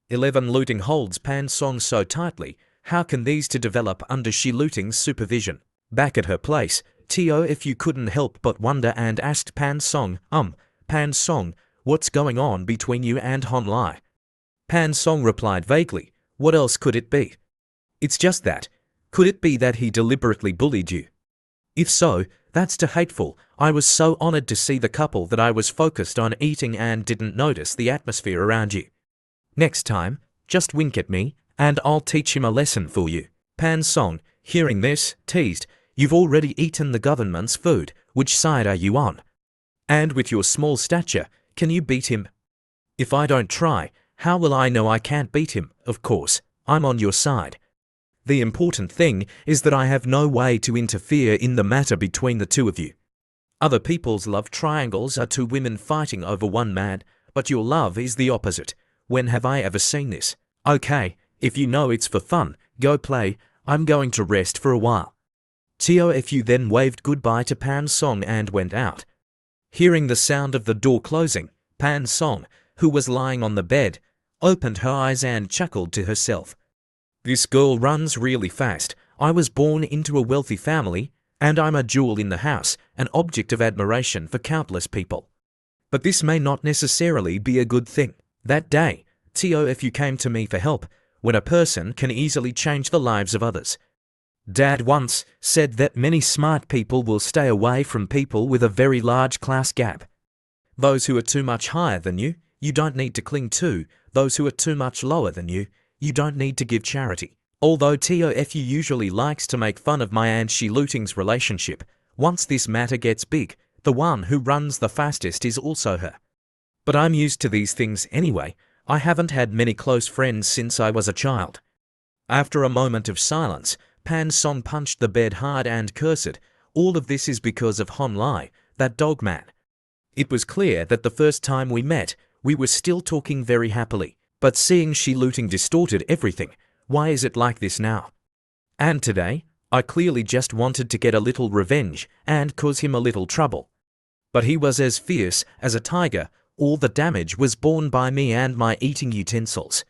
11 looting holds Pan Song so tightly. How can these two develop under Shi Looting's supervision? Back at her place, Tofu couldn't help but wonder and asked Pan Song, Pan Song, what's going on between you and Hon Lai?" Pan Song replied vaguely, "What else could it be? It's just that. Could it be that he deliberately bullied you? If so, that's too hateful. I was so honored to see the couple that I was focused on eating and didn't notice the atmosphere around you. Next time, just wink at me, and I'll teach him a lesson for you." Pan Song, hearing this, teased, "You've already eaten the government's food. Which side are you on? And with your small stature, can you beat him?" "If I don't try, how will I know I can't beat him? Of course, I'm on your side. The important thing is that I have no way to interfere in the matter between the two of you. Other people's love triangles are two women fighting over one man, but your love is the opposite. When have I ever seen this? Okay, if you know it's for fun, go play, I'm going to rest for a while. Teo then waved goodbye to Pan Song and went out. Hearing the sound of the door closing, Pan Song, who was lying on the bed, opened her eyes and chuckled to herself. This girl runs really fast. I was born into a wealthy family, and I'm a jewel in the house, an object of admiration for countless people. But this may not necessarily be a good thing. That day, Teo came to me for help, when a person can easily change the lives of others. Dad once said that many smart people will stay away from people with a very large class gap. Those who are too much higher than you, you don't need to cling to. Those who are too much lower than you, you don't need to give charity. Although Teo usually likes to make fun of my and Shi Luting's relationship, once this matter gets big, the one who runs the fastest is also her. But I'm used to these things anyway. I haven't had many close friends since I was a child. After a moment of silence, Pan Song punched the bed hard and cursed. All of this is because of Hon Lai, that dog man. It was clear that the first time we met, we were still talking very happily. But seeing Shi Luting distorted everything. Why is it like this now? And today, I clearly just wanted to get a little revenge and cause him a little trouble. But he was as fierce as a tiger. All the damage was borne by me and my eating utensils.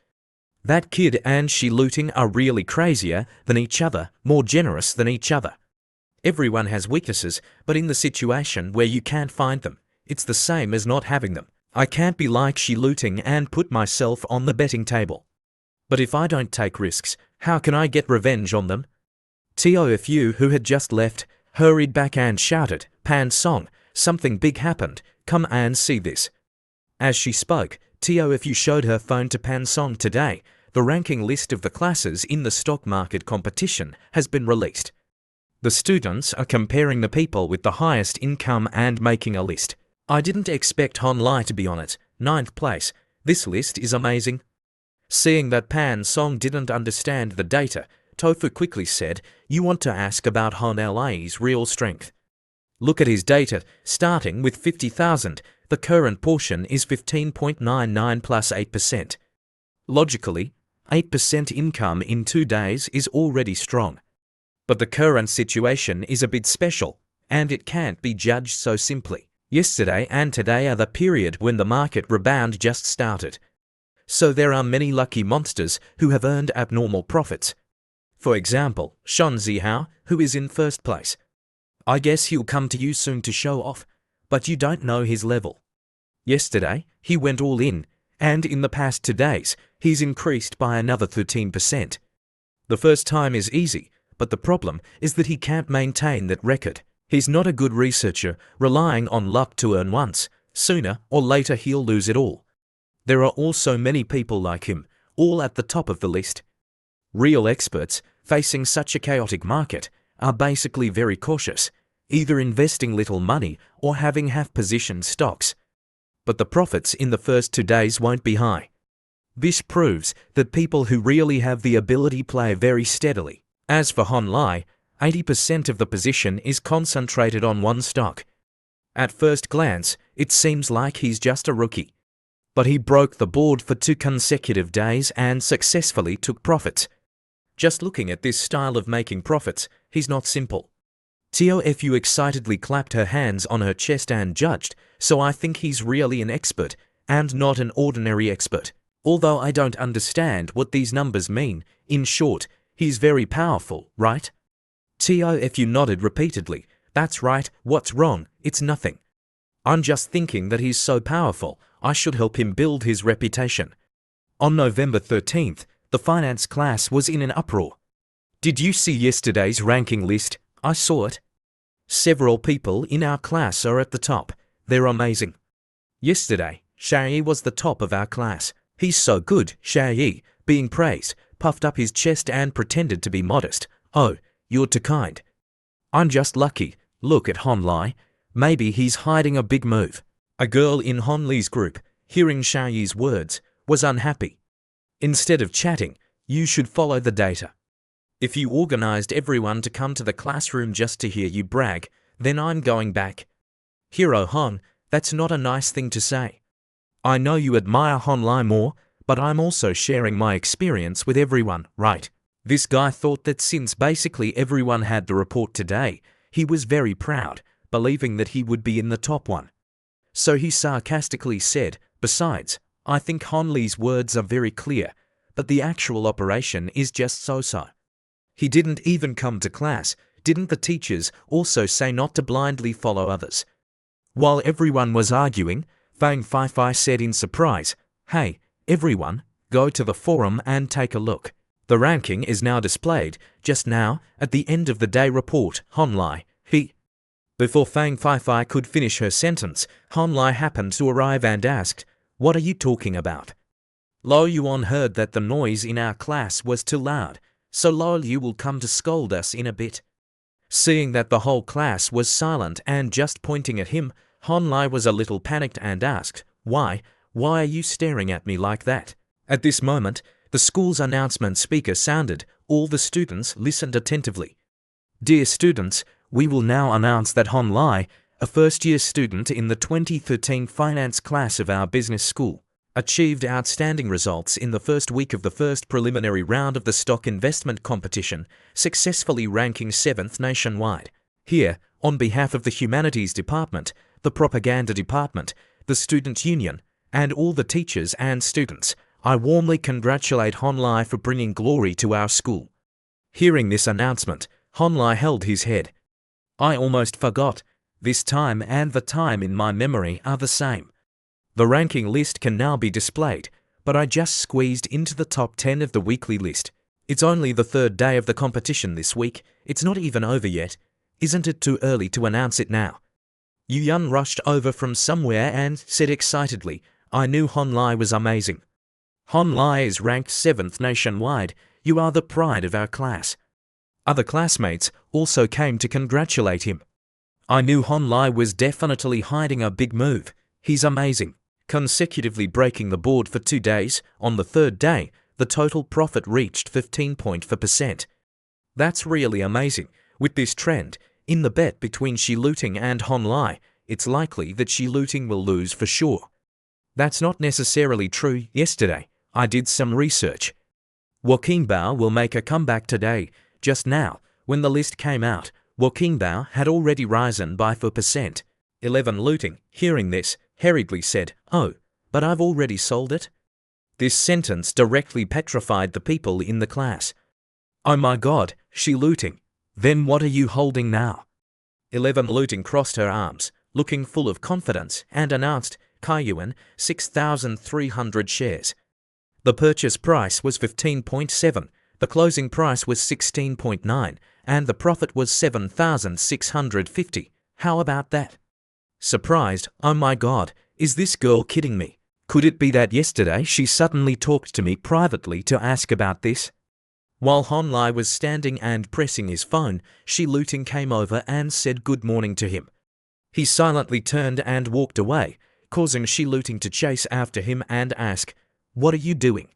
That kid and Shi Luting are really crazier than each other, more generous than each other. Everyone has weaknesses, but in the situation where you can't find them, it's the same as not having them. I can't be like Shi Luting and put myself on the betting table. But if I don't take risks, how can I get revenge on them? Teo, who had just left, hurried back and shouted, Pan Song, something big happened, come and see this. As she spoke, Teo showed her phone to Pan Song today. The ranking list of the classes in the stock market competition has been released. The students are comparing the people with the highest income and making a list. I didn't expect Hon Lai to be on it, 9th place. This list is amazing. Seeing that Pan Song didn't understand the data, Tofu quickly said, you want to ask about Hon Lai's real strength. Look at his data, starting with 50,000. The current portion is 15.99 plus 8%. Logically, 8% income in 2 days is already strong. But the current situation is a bit special, and it can't be judged so simply. Yesterday and today are the period when the market rebound just started. So there are many lucky monsters who have earned abnormal profits. For example, Shan Zihao, who is in 1st place. I guess he'll come to you soon to show off, but you don't know his level. Yesterday, he went all in, and in the past 2 days, he's increased by another 13%. The first time is easy, but the problem is that he can't maintain that record. He's not a good researcher, relying on luck to earn once. Sooner or later he'll lose it all. There are also many people like him, all at the top of the list. Real experts, facing such a chaotic market, are basically very cautious, either investing little money or having half-positioned stocks. But the profits in the first 2 days won't be high. This proves that people who really have the ability play very steadily. As for Hon Lai, 80% of the position is concentrated on one stock. At first glance, it seems like he's just a rookie. But he broke the board for 2 consecutive days and successfully took profits. Just looking at this style of making profits, he's not simple. Teo excitedly clapped her hands on her chest and judged, so I think he's really an expert, and not an ordinary expert. Although I don't understand what these numbers mean, in short, he's very powerful, right? Teo nodded repeatedly. That's right, what's wrong? It's nothing. I'm just thinking that he's so powerful, I should help him build his reputation. On November 13th, the finance class was in an uproar. Did you see yesterday's ranking list? I saw it. Several people in our class are at the top. They're amazing. Yesterday, Xiaoyi was the top of our class. He's so good, Xiaoyi, being praised, puffed up his chest and pretended to be modest. Oh, you're too kind. I'm just lucky. Look at Hon Lai. Maybe he's hiding a big move. A girl in Hon Li's group, hearing Xiaoyi's words, was unhappy. Instead of chatting, you should follow the data. If you organized everyone to come to the classroom just to hear you brag, then I'm going back. Hero Hon, that's not a nice thing to say. I know you admire Hon Lai more, but I'm also sharing my experience with everyone, right? This guy thought that since basically everyone had the report today, he was very proud, believing that he would be in the top one. So he sarcastically said, "Besides, I think Honlei's words are very clear, but the actual operation is just so-so." He didn't even come to class. Didn't the teachers also say not to blindly follow others? While everyone was arguing, Fang Feifei said in surprise, "Hey, everyone, go to the forum and take a look. The ranking is now displayed, just now, at the end of the day report, Honlei, he..." Before Fang Feifei could finish her sentence, Honlei happened to arrive and asked, "What are you talking about?" Lo Yuan heard that the noise in our class was too loud, so Lo Yu will come to scold us in a bit. Seeing that the whole class was silent and just pointing at him, Honlei was a little panicked and asked, Why are you staring at me like that?" At this moment, the school's announcement speaker sounded. All the students listened attentively. "Dear students, we will now announce that Honlei, a first-year student in the 2013 finance class of our business school, achieved outstanding results in the first week of the first preliminary round of the stock investment competition, successfully ranking 7th nationwide. Here, on behalf of the Humanities Department, the Propaganda Department, the Student Union, and all the teachers and students, I warmly congratulate Honlei for bringing glory to our school." Hearing this announcement, Honlei held his head. "I almost forgot. This time and the time in my memory are the same. The ranking list can now be displayed, but I just squeezed into the top 10 of the weekly list. It's only the third day of the competition this week. It's not even over yet. Isn't it too early to announce it now?" Yu Yun rushed over from somewhere and said excitedly, "I knew Honlei was amazing. Honlei is ranked 7th nationwide. You are the pride of our class." Other classmates also came to congratulate him. "I knew Honlei was definitely hiding a big move. He's amazing." Consecutively breaking the board for 2 days, on the third day, the total profit reached 15.4%. That's really amazing. With this trend, in the bet between Shi Luting and Honlei, it's likely that Shi Luting will lose for sure. That's not necessarily true. Yesterday, I did some research. Joaquin Bao will make a comeback today. Just now, when the list came out, Joaquin Bao had already risen by 4%. 11 Luting, hearing this, hurriedly said, "Oh, but I've already sold it." This sentence directly petrified the people in the class. "Oh my God, Shi Luting, then what are you holding now?" 11 Luting crossed her arms, looking full of confidence, and announced, "Kaiyuan, 6,300 shares. The purchase price was 15.7, the closing price was 16.9, and the profit was 7,650. How about that?" Surprised, "Oh my God, is this girl kidding me? Could it be that yesterday she suddenly talked to me privately to ask about this?" While Honlei was standing and pressing his phone, Shi Luting came over and said good morning to him. He silently turned and walked away, causing Shi Luting to chase after him and ask, "What are you doing?"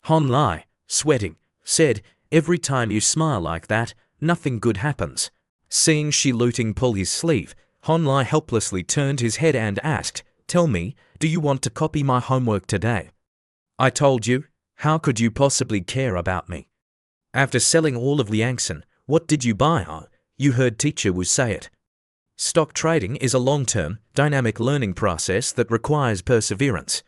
Honlei, sweating, said, "Every time you smile like that, nothing good happens." Seeing Shi Luting pull his sleeve, Honlei helplessly turned his head and asked, "Tell me, do you want to copy my homework today?" "I told you. How could you possibly care about me? After selling all of Liangson, what did you buy?" "Oh, you heard Teacher Wu say it." Stock trading is a long-term, dynamic learning process that requires perseverance.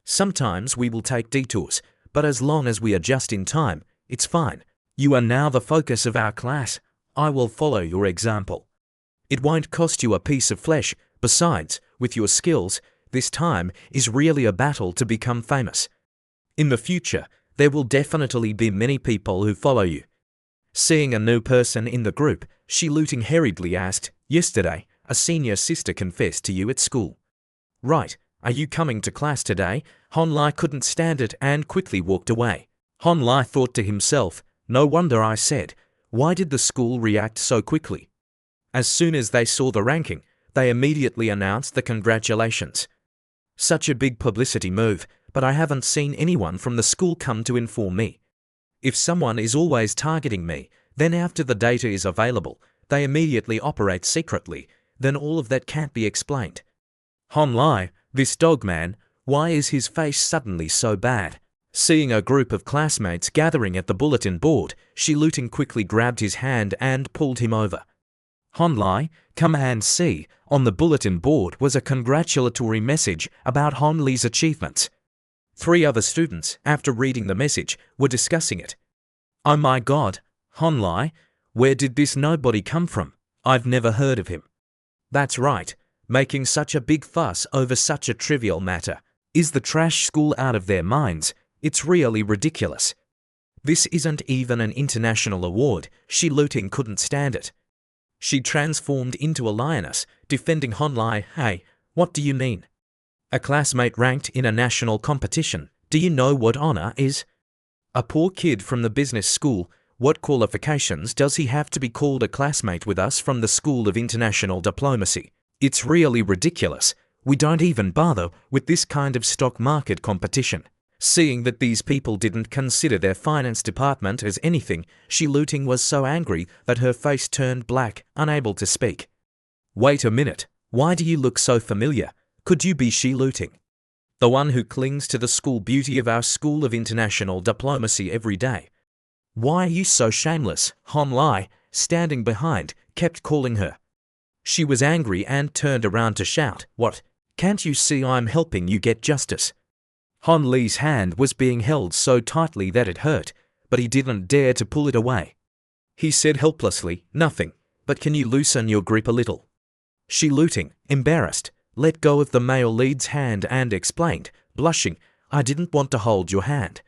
Sometimes we will take detours, but as long as we adjust in time, it's fine. You are now the focus of our class. I will follow your example. It won't cost you a piece of flesh. Besides, with your skills, this time is really a battle to become famous. In the future, there will definitely be many people who follow you." Seeing a new person in the group, Shi Luting hurriedly asked, "Yesterday, a senior sister confessed to you at school. Right, are you coming to class today?" Honlei couldn't stand it and quickly walked away. Honlei thought to himself, "No wonder I said, why did the school react so quickly?" As soon as they saw the ranking, they immediately announced the congratulations. Such a big publicity move, but I haven't seen anyone from the school come to inform me. If someone is always targeting me, then after the data is available, they immediately operate secretly, then all of that can't be explained. Honlei, this dog man, Why is his face suddenly so bad? Seeing a group of classmates gathering at the bulletin board, Shi-Luting quickly grabbed his hand and pulled him over. Honlai, come and see. On the bulletin board was a congratulatory message about Honli's achievements. 3 other students, after reading the message, were discussing it. Oh my god, Honlai, where did this nobody come from? I've never heard of him. That's right, making such a big fuss over such a trivial matter. Is the trash school out of their minds? It's really ridiculous. This isn't even an international award. Shi-Luting couldn't stand it. She transformed into a lioness, defending Honlai. Hey, what do you mean? A classmate ranked in a national competition. Do you know what honor is? A poor kid from the business school. What qualifications does he have to be called a classmate with us from the School of International Diplomacy? It's really ridiculous. We don't even bother with this kind of stock market competition. Seeing that these people didn't consider their finance department as anything, Shi-Luting was so angry that her face turned black, unable to speak. Wait a minute, why do you look so familiar? Could you be Shi-Luting? The one who clings to the school beauty of our School of International Diplomacy every day. Why are you so shameless? Honlai, standing behind, kept calling her. She was angry and turned around to shout, "What? Can't you see I'm helping you get justice?" Hon Lee's hand was being held so tightly that it hurt, but he didn't dare to pull it away. He said helplessly, "Nothing, but can you loosen your grip a little?" Shi-Luting, embarrassed, let go of the male lead's hand and explained, blushing, "I didn't want to hold your hand."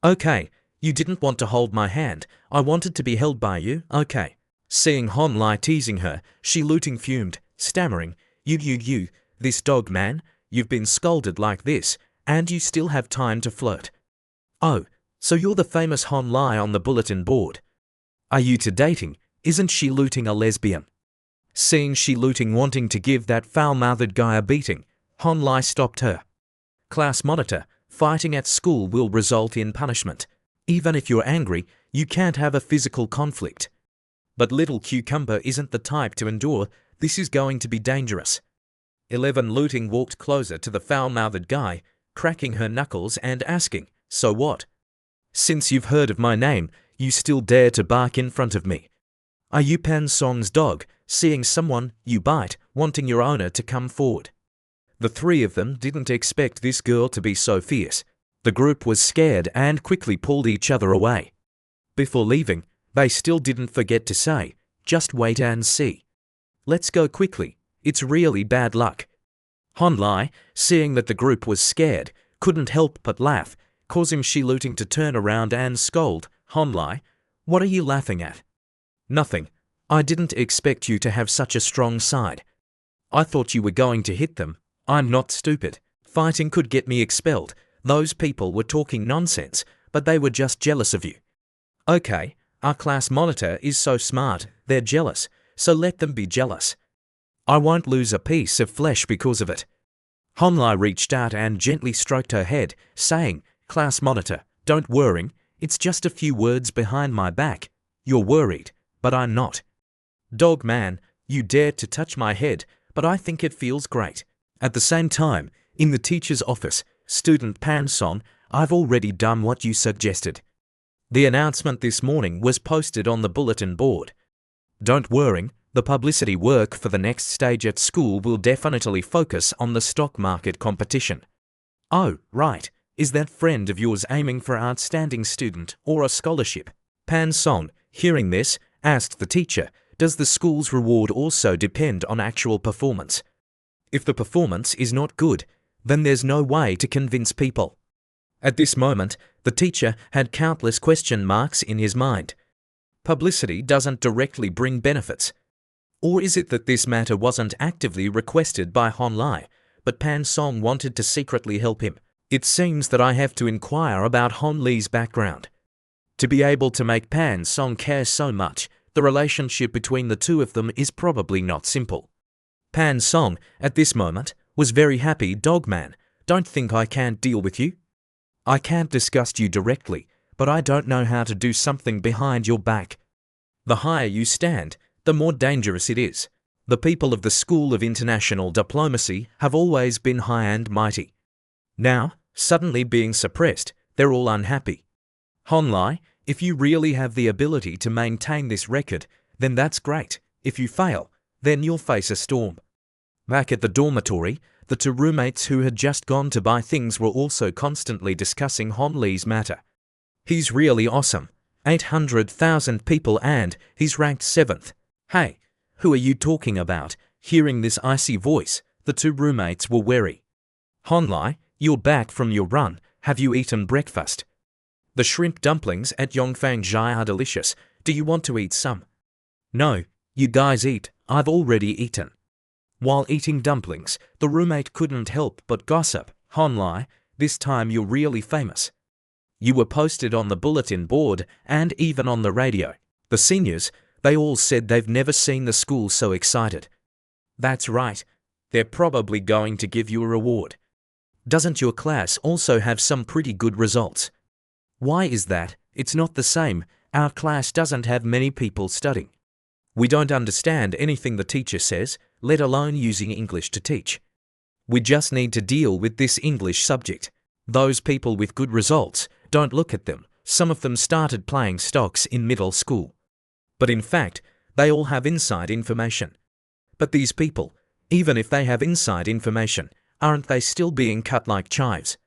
"Okay, you didn't want to hold my hand. I wanted to be held by you, okay." Seeing Hon Lai teasing her, Shi-Luting fumed, stammering, You, this dog man, you've been scolded like this, and you still have time to flirt. Oh, so you're the famous Hon Lai on the bulletin board. Are you two dating? Isn't Shi-Luting a lesbian? Seeing Shi-Luting wanting to give that foul-mouthed guy a beating, Hon Lai stopped her. Class monitor, fighting at school will result in punishment. Even if you're angry, you can't have a physical conflict. But little Cucumber isn't the type to endure. This is going to be dangerous. 11 Luting walked closer to the foul-mouthed guy, cracking her knuckles and asking, "So what? Since you've heard of my name, you still dare to bark in front of me? Are you Pan Song's dog, seeing someone you bite, wanting your owner to come forward?" The 3 of them didn't expect this girl to be so fierce. The group was scared and quickly pulled each other away. Before leaving, they still didn't forget to say, "Just wait and see. Let's go quickly, it's really bad luck." Hon Lai, seeing that the group was scared, couldn't help but laugh, causing Shi-Luting to turn around and scold, "Hon Lai, what are you laughing at?" "Nothing. I didn't expect you to have such a strong side. I thought you were going to hit them. I'm not stupid. Fighting could get me expelled. Those people were talking nonsense, but they were just jealous of you." "Okay, our class monitor is so smart, they're jealous, so let them be jealous. I won't lose a piece of flesh because of it." Hon Lai reached out and gently stroked her head, saying, "Class monitor, don't worry, it's just a few words behind my back. You're worried, but I'm not. Dog man, you dared to touch my head, but I think it feels great." At the same time, in the teacher's office, student Pan Song, "I've already done what you suggested. The announcement this morning was posted on the bulletin board. Don't worry, the publicity work for the next stage at school will definitely focus on the stock market competition." "Oh, right. Is that friend of yours aiming for outstanding student or a scholarship?" Pan Song, hearing this, asked the teacher, "Does the school's reward also depend on actual performance? If the performance is not good, then there's no way to convince people." At this moment, the teacher had countless question marks in his mind. Publicity doesn't directly bring benefits. Or is it that this matter wasn't actively requested by Hon Lai, but Pan Song wanted to secretly help him? It seems that I have to inquire about Hon Lee's background. To be able to make Pan Song care so much, the relationship between the 2 of them is probably not simple. Pan Song, at this moment, was very happy. "Dog man, don't think I can't deal with you. I can't disgust you directly, but I don't know how to do something behind your back. The higher you stand, the more dangerous it is. The people of the School of International Diplomacy have always been high and mighty. Now, suddenly being suppressed, they're all unhappy. Honlai, if you really have the ability to maintain this record, then that's great. If you fail, then you'll face a storm. Back at the dormitory, the two roommates who had just gone to buy things were also constantly discussing Honlai's matter. He's really awesome. 800,000 people and he's ranked 7th. Hey, who are you talking about? Hearing this icy voice, the two roommates were wary. Honlai, you're back from your run. Have you eaten breakfast? The shrimp dumplings at Yongfang Jai are delicious. Do you want to eat some? No, you guys eat. I've already eaten. While eating dumplings, the roommate couldn't help but gossip. Honlai, this time you're really famous. You were posted on the bulletin board and even on the radio. The seniors, they all said they've never seen the school so excited. That's right. They're probably going to give you a reward. Doesn't your class also have some pretty good results? Why is that? It's not the same. Our class doesn't have many people studying. We don't understand anything the teacher says, let alone using English to teach. We just need to deal with this English subject. Those people with good results, don't look at them. Some of them started playing stocks in middle school. But in fact, they all have inside information. But these people, even if they have inside information, aren't they still being cut like chives?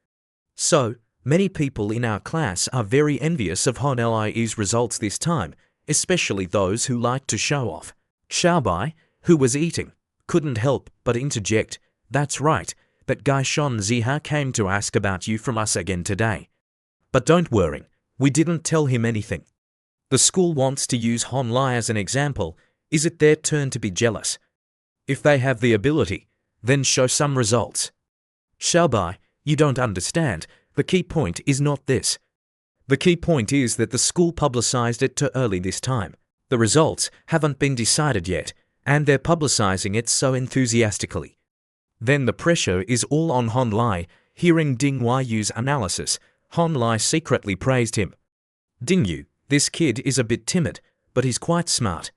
So, many people in our class are very envious of Honlai's results this time, especially those who like to show off. Xiaobai, who was eating, couldn't help but interject, that's right, that guy Shon Ziha came to ask about you from us again today. But don't worry, we didn't tell him anything. The school wants to use Honlai as an example. Is it their turn to be jealous? If they have the ability, then show some results. Xiaobai, you don't understand. The key point is not this. The key point is that the school publicized it too early this time. The results haven't been decided yet, and they're publicizing it so enthusiastically. Then the pressure is all on Honlai. Hearing Ding Yu's analysis, Honlai secretly praised him. Ding Yu, this kid is a bit timid, but he's quite smart.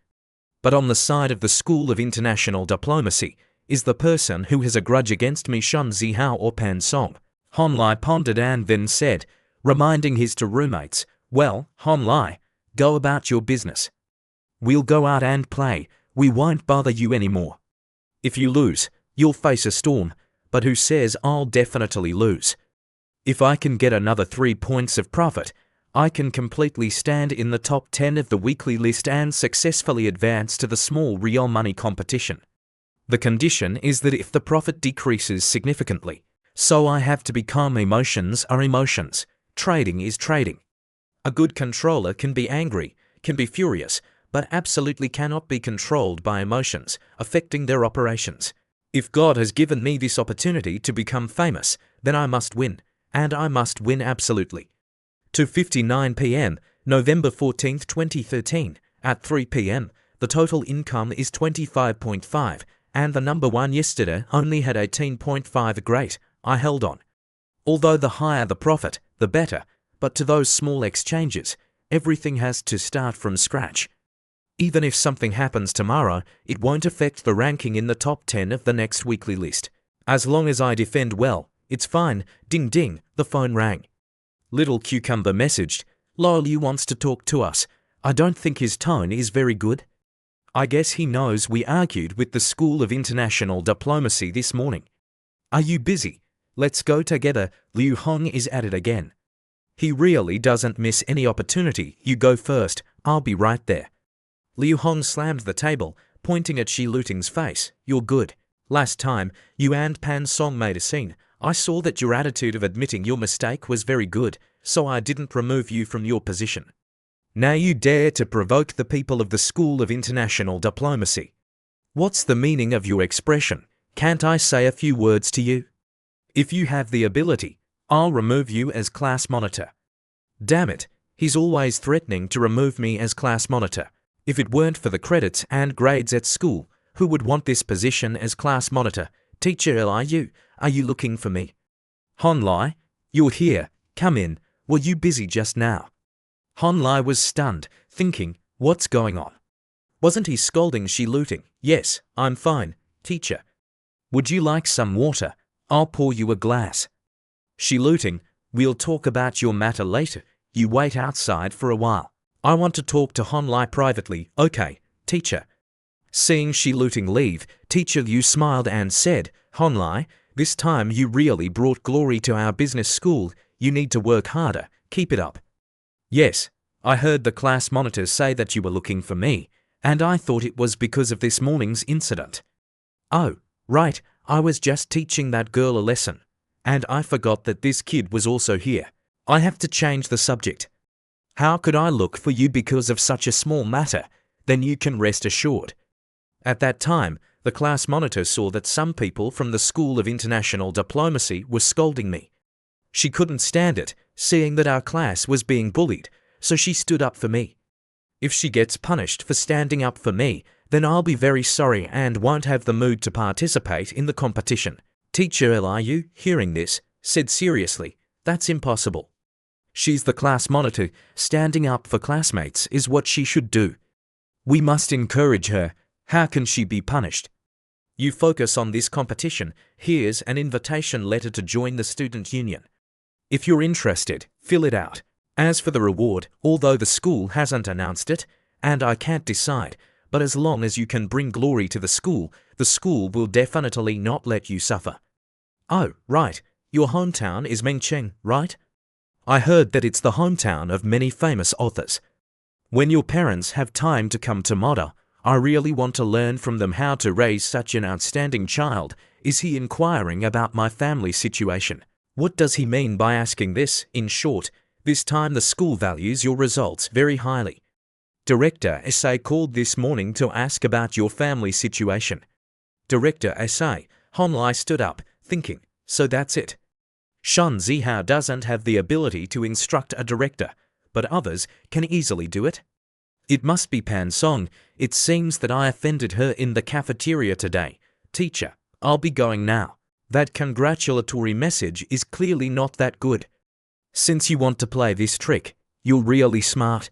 But on the side of the School of International Diplomacy is the person who has a grudge against me, Shun Zihao or Pan Song. Honlai pondered and then said, reminding his two roommates, well, Honlai, go about your business. We'll go out and play. We won't bother you anymore. If you lose, you'll face a storm, but who says I'll definitely lose? If I can get another 3 points of profit, I can completely stand in the top 10 of the weekly list and successfully advance to the small real money competition. The condition is that if the profit decreases significantly, so I have to be calm. Emotions are emotions. Trading is trading. A good controller can be angry, can be furious, but absolutely cannot be controlled by emotions, affecting their operations. If God has given me this opportunity to become famous, then I must win, and I must win absolutely. 2:59 p.m., November 14, 2013, at 3 p.m., the total income is 25.5, and the number one yesterday only had 18.5. Great, I held on. Although the higher the profit, the better, but to those small exchanges, everything has to start from scratch. Even if something happens tomorrow, it won't affect the ranking in the top 10 of the next weekly list. As long as I defend well, it's fine. Ding ding, the phone rang. Little Cucumber messaged, Lol, you wants to talk to us. I don't think his tone is very good. I guess he knows we argued with the School of International Diplomacy this morning. Are you busy? Let's go together. Liu Hong is at it again. He really doesn't miss any opportunity. You go first. I'll be right there. Liu Hong slammed the table, pointing at Shi Luting's face. You're good. Last time, you and Pan Song made a scene. I saw that your attitude of admitting your mistake was very good, so I didn't remove you from your position. Now you dare to provoke the people of the School of International Diplomacy. What's the meaning of your expression? Can't I say a few words to you? If you have the ability, I'll remove you as class monitor. Damn it, he's always threatening to remove me as class monitor. If it weren't for the credits and grades at school, who would want this position as class monitor? Teacher Liu, are you looking for me? Honlai, you're here. Come in. Were you busy just now? Honlai was stunned, thinking, what's going on? Wasn't he scolding Shi Luting? Yes, I'm fine, teacher. Would you like some water? I'll pour you a glass. She looting, we'll talk about your matter later. You wait outside for a while. I want to talk to Honlai privately. Okay, teacher. Seeing she looting leave, teacher Liu smiled and said, Honlai, this time you really brought glory to our business school. You need to work harder. Keep it up. Yes, I heard the class monitor say that you were looking for me, and I thought it was because of this morning's incident. Oh, right, I was just teaching that girl a lesson, and I forgot that this kid was also here. I have to change the subject. How could I look for you because of such a small matter? Then you can rest assured. At that time, the class monitor saw that some people from the School of International Diplomacy were scolding me. She couldn't stand it, seeing that our class was being bullied, so she stood up for me. If she gets punished for standing up for me, then I'll be very sorry and won't have the mood to participate in the competition. Teacher Liu, hearing this, said seriously, that's impossible. She's the class monitor. Standing up for classmates is what she should do. We must encourage her. How can she be punished? You focus on this competition. Here's an invitation letter to join the student union. If you're interested, fill it out. As for the reward, although the school hasn't announced it, and I can't decide, but as long as you can bring glory to the school will definitely not let you suffer. Oh, right. Your hometown is Mengcheng, right? I heard that it's the hometown of many famous authors. When your parents have time to come to Moda, I really want to learn from them how to raise such an outstanding child. Is he inquiring about my family situation? What does he mean by asking this? In short, this time the school values your results very highly. Director SA called this morning to ask about your family situation. Director SA, Honlai stood up, thinking, so that's it. Shun Zihao doesn't have the ability to instruct a director, but others can easily do it. It must be Pan Song. It seems that I offended her in the cafeteria today. Teacher, I'll be going now. That congratulatory message is clearly not that good. Since you want to play this trick, you're really smart.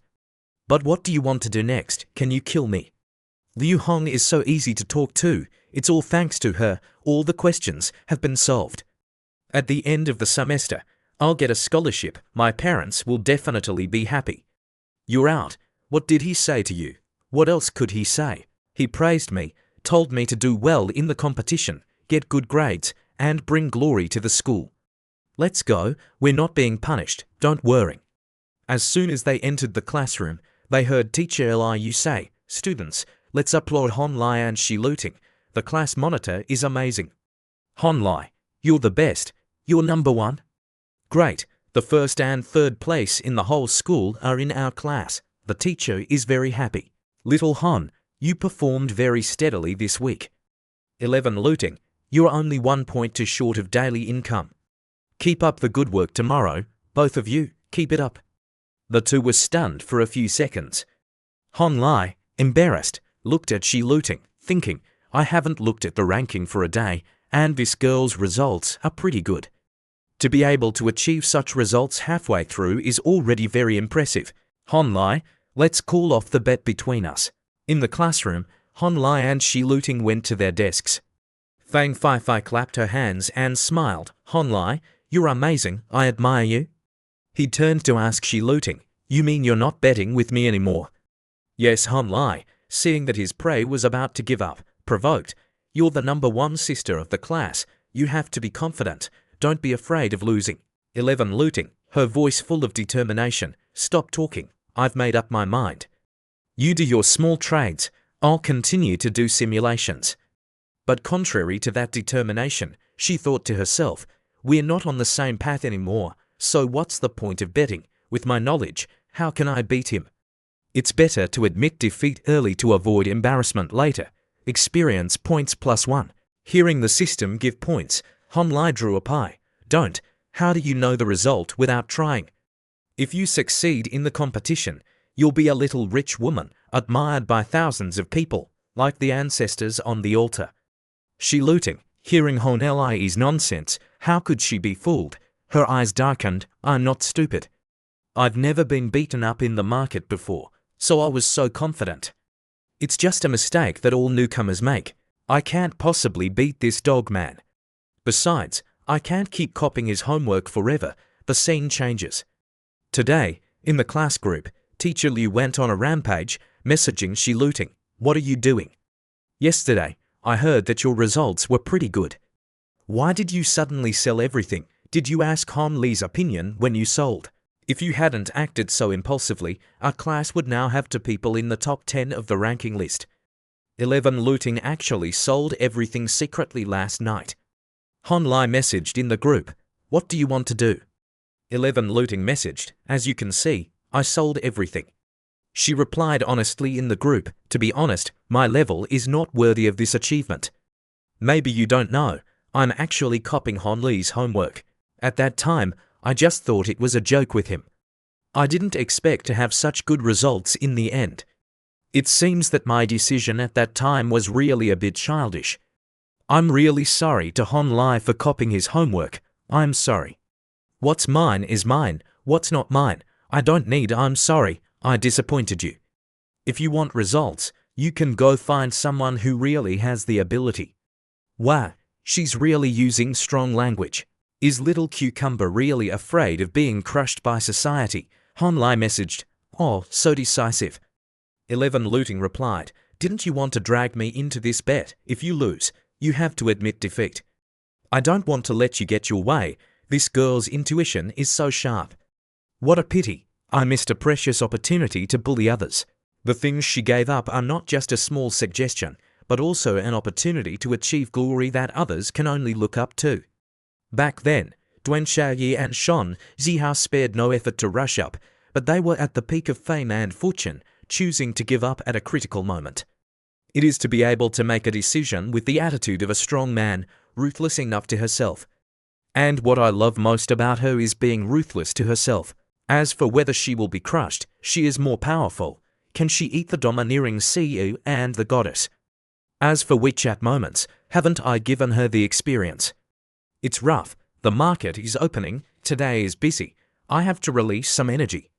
But what do you want to do next? Can you kill me? Liu Hong is so easy to talk to. It's all thanks to her. All the questions have been solved. At the end of the semester, I'll get a scholarship. My parents will definitely be happy. You're out. What did he say to you? What else could he say? He praised me, told me to do well in the competition, get good grades, and bring glory to the school. Let's go. We're not being punished. Don't worry. As soon as they entered the classroom, they heard Teacher Liu say, Students, let's applaud Honlai and Shi Luting. The class monitor is amazing. Honlai, you're the best. You're number one. Great. The first and third place in the whole school are in our class. The teacher is very happy. Little Hon, you performed very steadily this week. 11 Looting, you're only 1 point too short of daily income. Keep up the good work tomorrow. Both of you, keep it up. The two were stunned for a few seconds. Honlai, embarrassed, looked at Shi Luting, thinking, I haven't looked at the ranking for a day, and this girl's results are pretty good. To be able to achieve such results halfway through is already very impressive. Honlai, let's call off the bet between us. In the classroom, Honlai and Shi Luting went to their desks. Fang Fei clapped her hands and smiled. Honlai, you're amazing. I admire you. He turned to ask Shi Luting, you mean you're not betting with me anymore? Yes, Honlai, seeing that his prey was about to give up, provoked. You're the number one sister of the class. You have to be confident. Don't be afraid of losing. 11 Looting, her voice full of determination. Stop talking. I've made up my mind. You do your small trades. I'll continue to do simulations. But contrary to that determination, she thought to herself, we're not on the same path anymore, so what's the point of betting? With my knowledge, how can I beat him? It's better to admit defeat early to avoid embarrassment later. Experience points +1. Hearing the system give points, Honlai drew a pie. Don't. How do you know the result without trying? If you succeed in the competition, you'll be a little rich woman, admired by thousands of people, like the ancestors on the altar. Shi Luting, hearing Honlai's nonsense, how could she be fooled? Her eyes darkened. I'm not stupid. I've never been beaten up in the market before, so I was so confident. It's just a mistake that all newcomers make. I can't possibly beat this dog man. Besides, I can't keep copying his homework forever. The scene changes. Today, in the class group, teacher Liu went on a rampage, messaging Shi looting. What are you doing? Yesterday, I heard that your results were pretty good. Why did you suddenly sell everything? Did you ask Han Li's opinion when you sold? If you hadn't acted so impulsively, our class would now have 2 people in the top 10 of the ranking list. 11 Looting actually sold everything secretly last night. Han Li messaged in the group, what do you want to do? 11 Looting messaged, as you can see, I sold everything. She replied honestly in the group, to be honest, my level is not worthy of this achievement. Maybe you don't know, I'm actually copying Han Li's homework. At that time, I just thought it was a joke with him. I didn't expect to have such good results in the end. It seems that my decision at that time was really a bit childish. I'm really sorry to Han Li for copying his homework. I'm sorry. What's mine is mine, what's not mine, I don't need I'm sorry, I disappointed you. If you want results, you can go find someone who really has the ability. Wow, she's really using strong language. Is little cucumber really afraid of being crushed by society? Han Li messaged, oh, so decisive. 11 Looting replied, didn't you want to drag me into this bet? If you lose, you have to admit defeat. I don't want to let you get your way. This girl's intuition is so sharp. What a pity. I missed a precious opportunity to bully others. The things she gave up are not just a small suggestion, but also an opportunity to achieve glory that others can only look up to. Back then, Duan Xiaoyi and Shan Zihao spared no effort to rush up, but they were at the peak of fame and fortune, choosing to give up at a critical moment. It is to be able to make a decision with the attitude of a strong man, ruthless enough to herself. And what I love most about her is being ruthless to herself. As for whether she will be crushed, she is more powerful. Can she eat the domineering CEO and the goddess? As for WeChat moments, haven't I given her the experience? It's rough. The market is opening. Today is busy. I have to release some energy.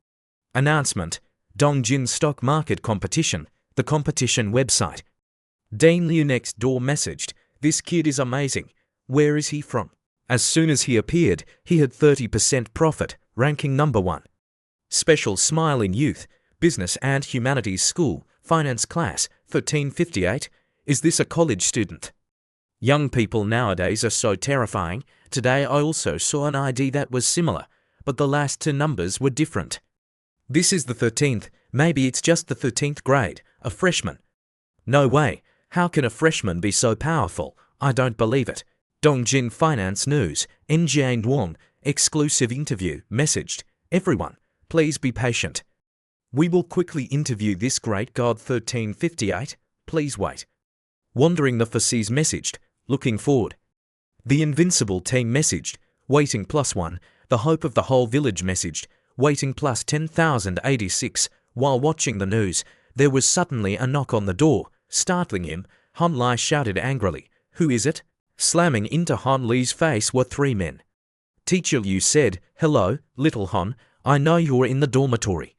Announcement. Dongjin Stock Market Competition. The competition website. Dane Liu next door messaged, this kid is amazing. Where is he from? As soon as he appeared, he had 30% profit, ranking number 1. Special smile in youth, business and humanities school, finance class, 1358. Is this a college student? Young people nowadays are so terrifying. Today I also saw an ID that was similar, but the last 2 numbers were different. This is the 13th, maybe it's just the 13th grade, a freshman. No way, how can a freshman be so powerful? I don't believe it. Dongjin Finance News, Njian Wong, exclusive interview, messaged, everyone, please be patient. We will quickly interview this great god 1358, please wait. Wandering the Facies messaged, looking forward. The Invincible team messaged, waiting +1, the Hope of the Whole Village messaged, waiting plus 10,086. While watching the news, there was suddenly a knock on the door. Startling him, Han Li shouted angrily, who is it? Slamming into Han Li's face were 3 men. Teacher Liu said, hello, little Han, I know you're in the dormitory.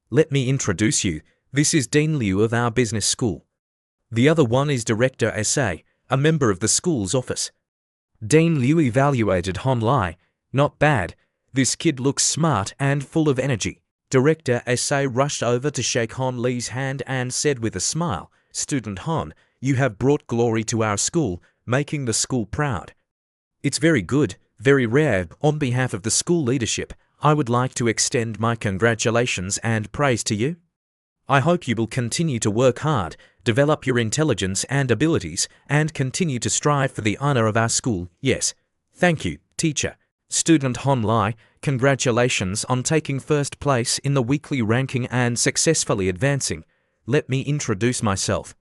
Let me introduce you, this is Dean Liu of our business school. The other one is Director SA, a member of the school's office. Dean Liu evaluated Han Li. Not bad. This kid looks smart and full of energy. Director SA rushed over to shake Han Li's hand and said with a smile, Student Han, you have brought glory to our school, making the school proud. It's very good, very rare. On behalf of the school leadership, I would like to extend my congratulations and praise to you. I hope you will continue to work hard, develop your intelligence and abilities, and continue to strive for the honor of our school. Yes. Thank you, teacher. Student Han Li, congratulations on taking first place in the weekly ranking and successfully advancing. Let me introduce myself.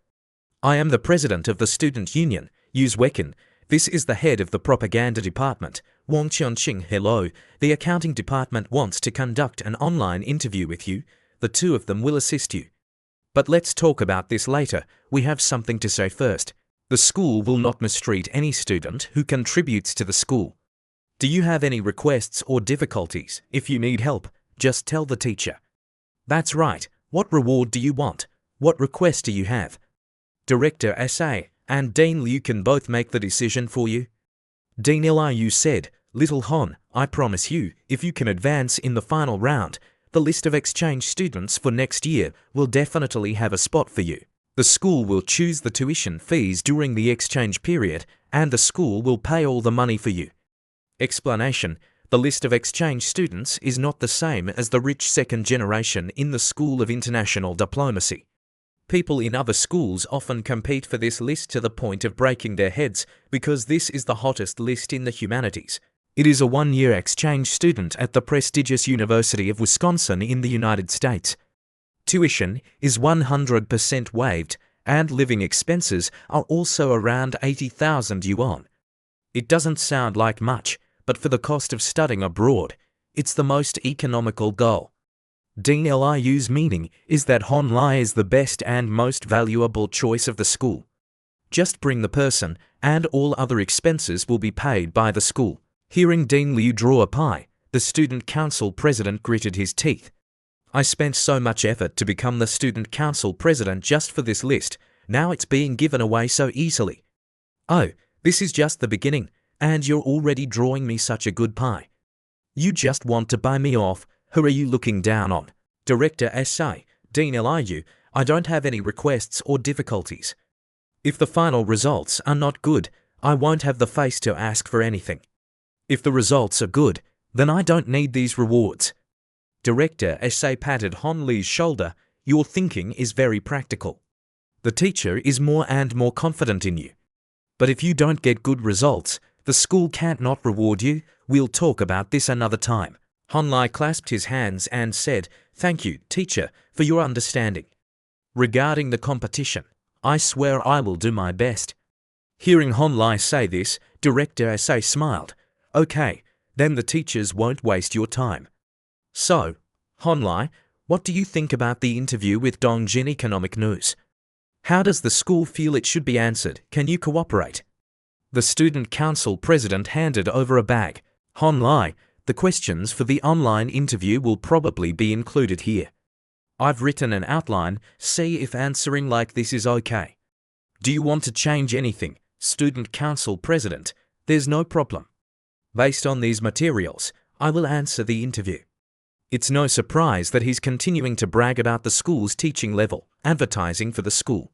I am the president of the student union, Uzwekin. This is the head of the propaganda department, Wang Qianqing. Hello, the accounting department wants to conduct an online interview with you. The 2 of them will assist you. But let's talk about this later. We have something to say first. The school will not mistreat any student who contributes to the school. Do you have any requests or difficulties? If you need help, just tell the teacher. That's right. What reward do you want? What request do you have? Director SA and Dean Liu can both make the decision for you. Dean Liu said, "Little Hon, I promise you, if you can advance in the final round, the list of exchange students for next year will definitely have a spot for you. The school will choose the tuition fees during the exchange period, and the school will pay all the money for you." Explanation: the list of exchange students is not the same as the rich second generation in the School of International Diplomacy. People in other schools often compete for this list to the point of breaking their heads because this is the hottest list in the humanities. It is a one-year exchange student at the prestigious University of Wisconsin in the United States. Tuition is 100% waived, and living expenses are also around 80,000 yuan. It doesn't sound like much, but for the cost of studying abroad, it's the most economical goal. Dean Liu's meaning is that Hon Lai is the best and most valuable choice of the school. Just bring the person, and all other expenses will be paid by the school. Hearing Dean Liu draw a pie, the student council president gritted his teeth. "I spent so much effort to become the student council president just for this list. Now it's being given away so easily. Oh, this is just the beginning, and you're already drawing me such a good pie. You just want to buy me off. Who are you looking down on?" Director S.A. Dean Liu, "I don't have any requests or difficulties. If the final results are not good, I won't have the face to ask for anything. If the results are good, then I don't need these rewards." Director S.A. patted Hon Li's shoulder. "Your thinking is very practical. The teacher is more and more confident in you. But if you don't get good results, the school can't not reward you. We'll talk about this another time." Hon Lai clasped his hands and said, "Thank you, teacher, for your understanding. Regarding the competition, I swear I will do my best." Hearing Hon Lai say this, Director S.A. smiled. "Okay, then the teachers won't waste your time. So, Hon Lai, what do you think about the interview with Dongjin Economic News? How does the school feel it should be answered? Can you cooperate?" The student council president handed over a bag. "Hon Lai, the questions for the online interview will probably be included here. I've written an outline. See if answering like this is okay. Do you want to change anything?" Student council president: "There's no problem. Based on these materials, I will answer the interview." It's no surprise that he's continuing to brag about the school's teaching level, advertising for the school.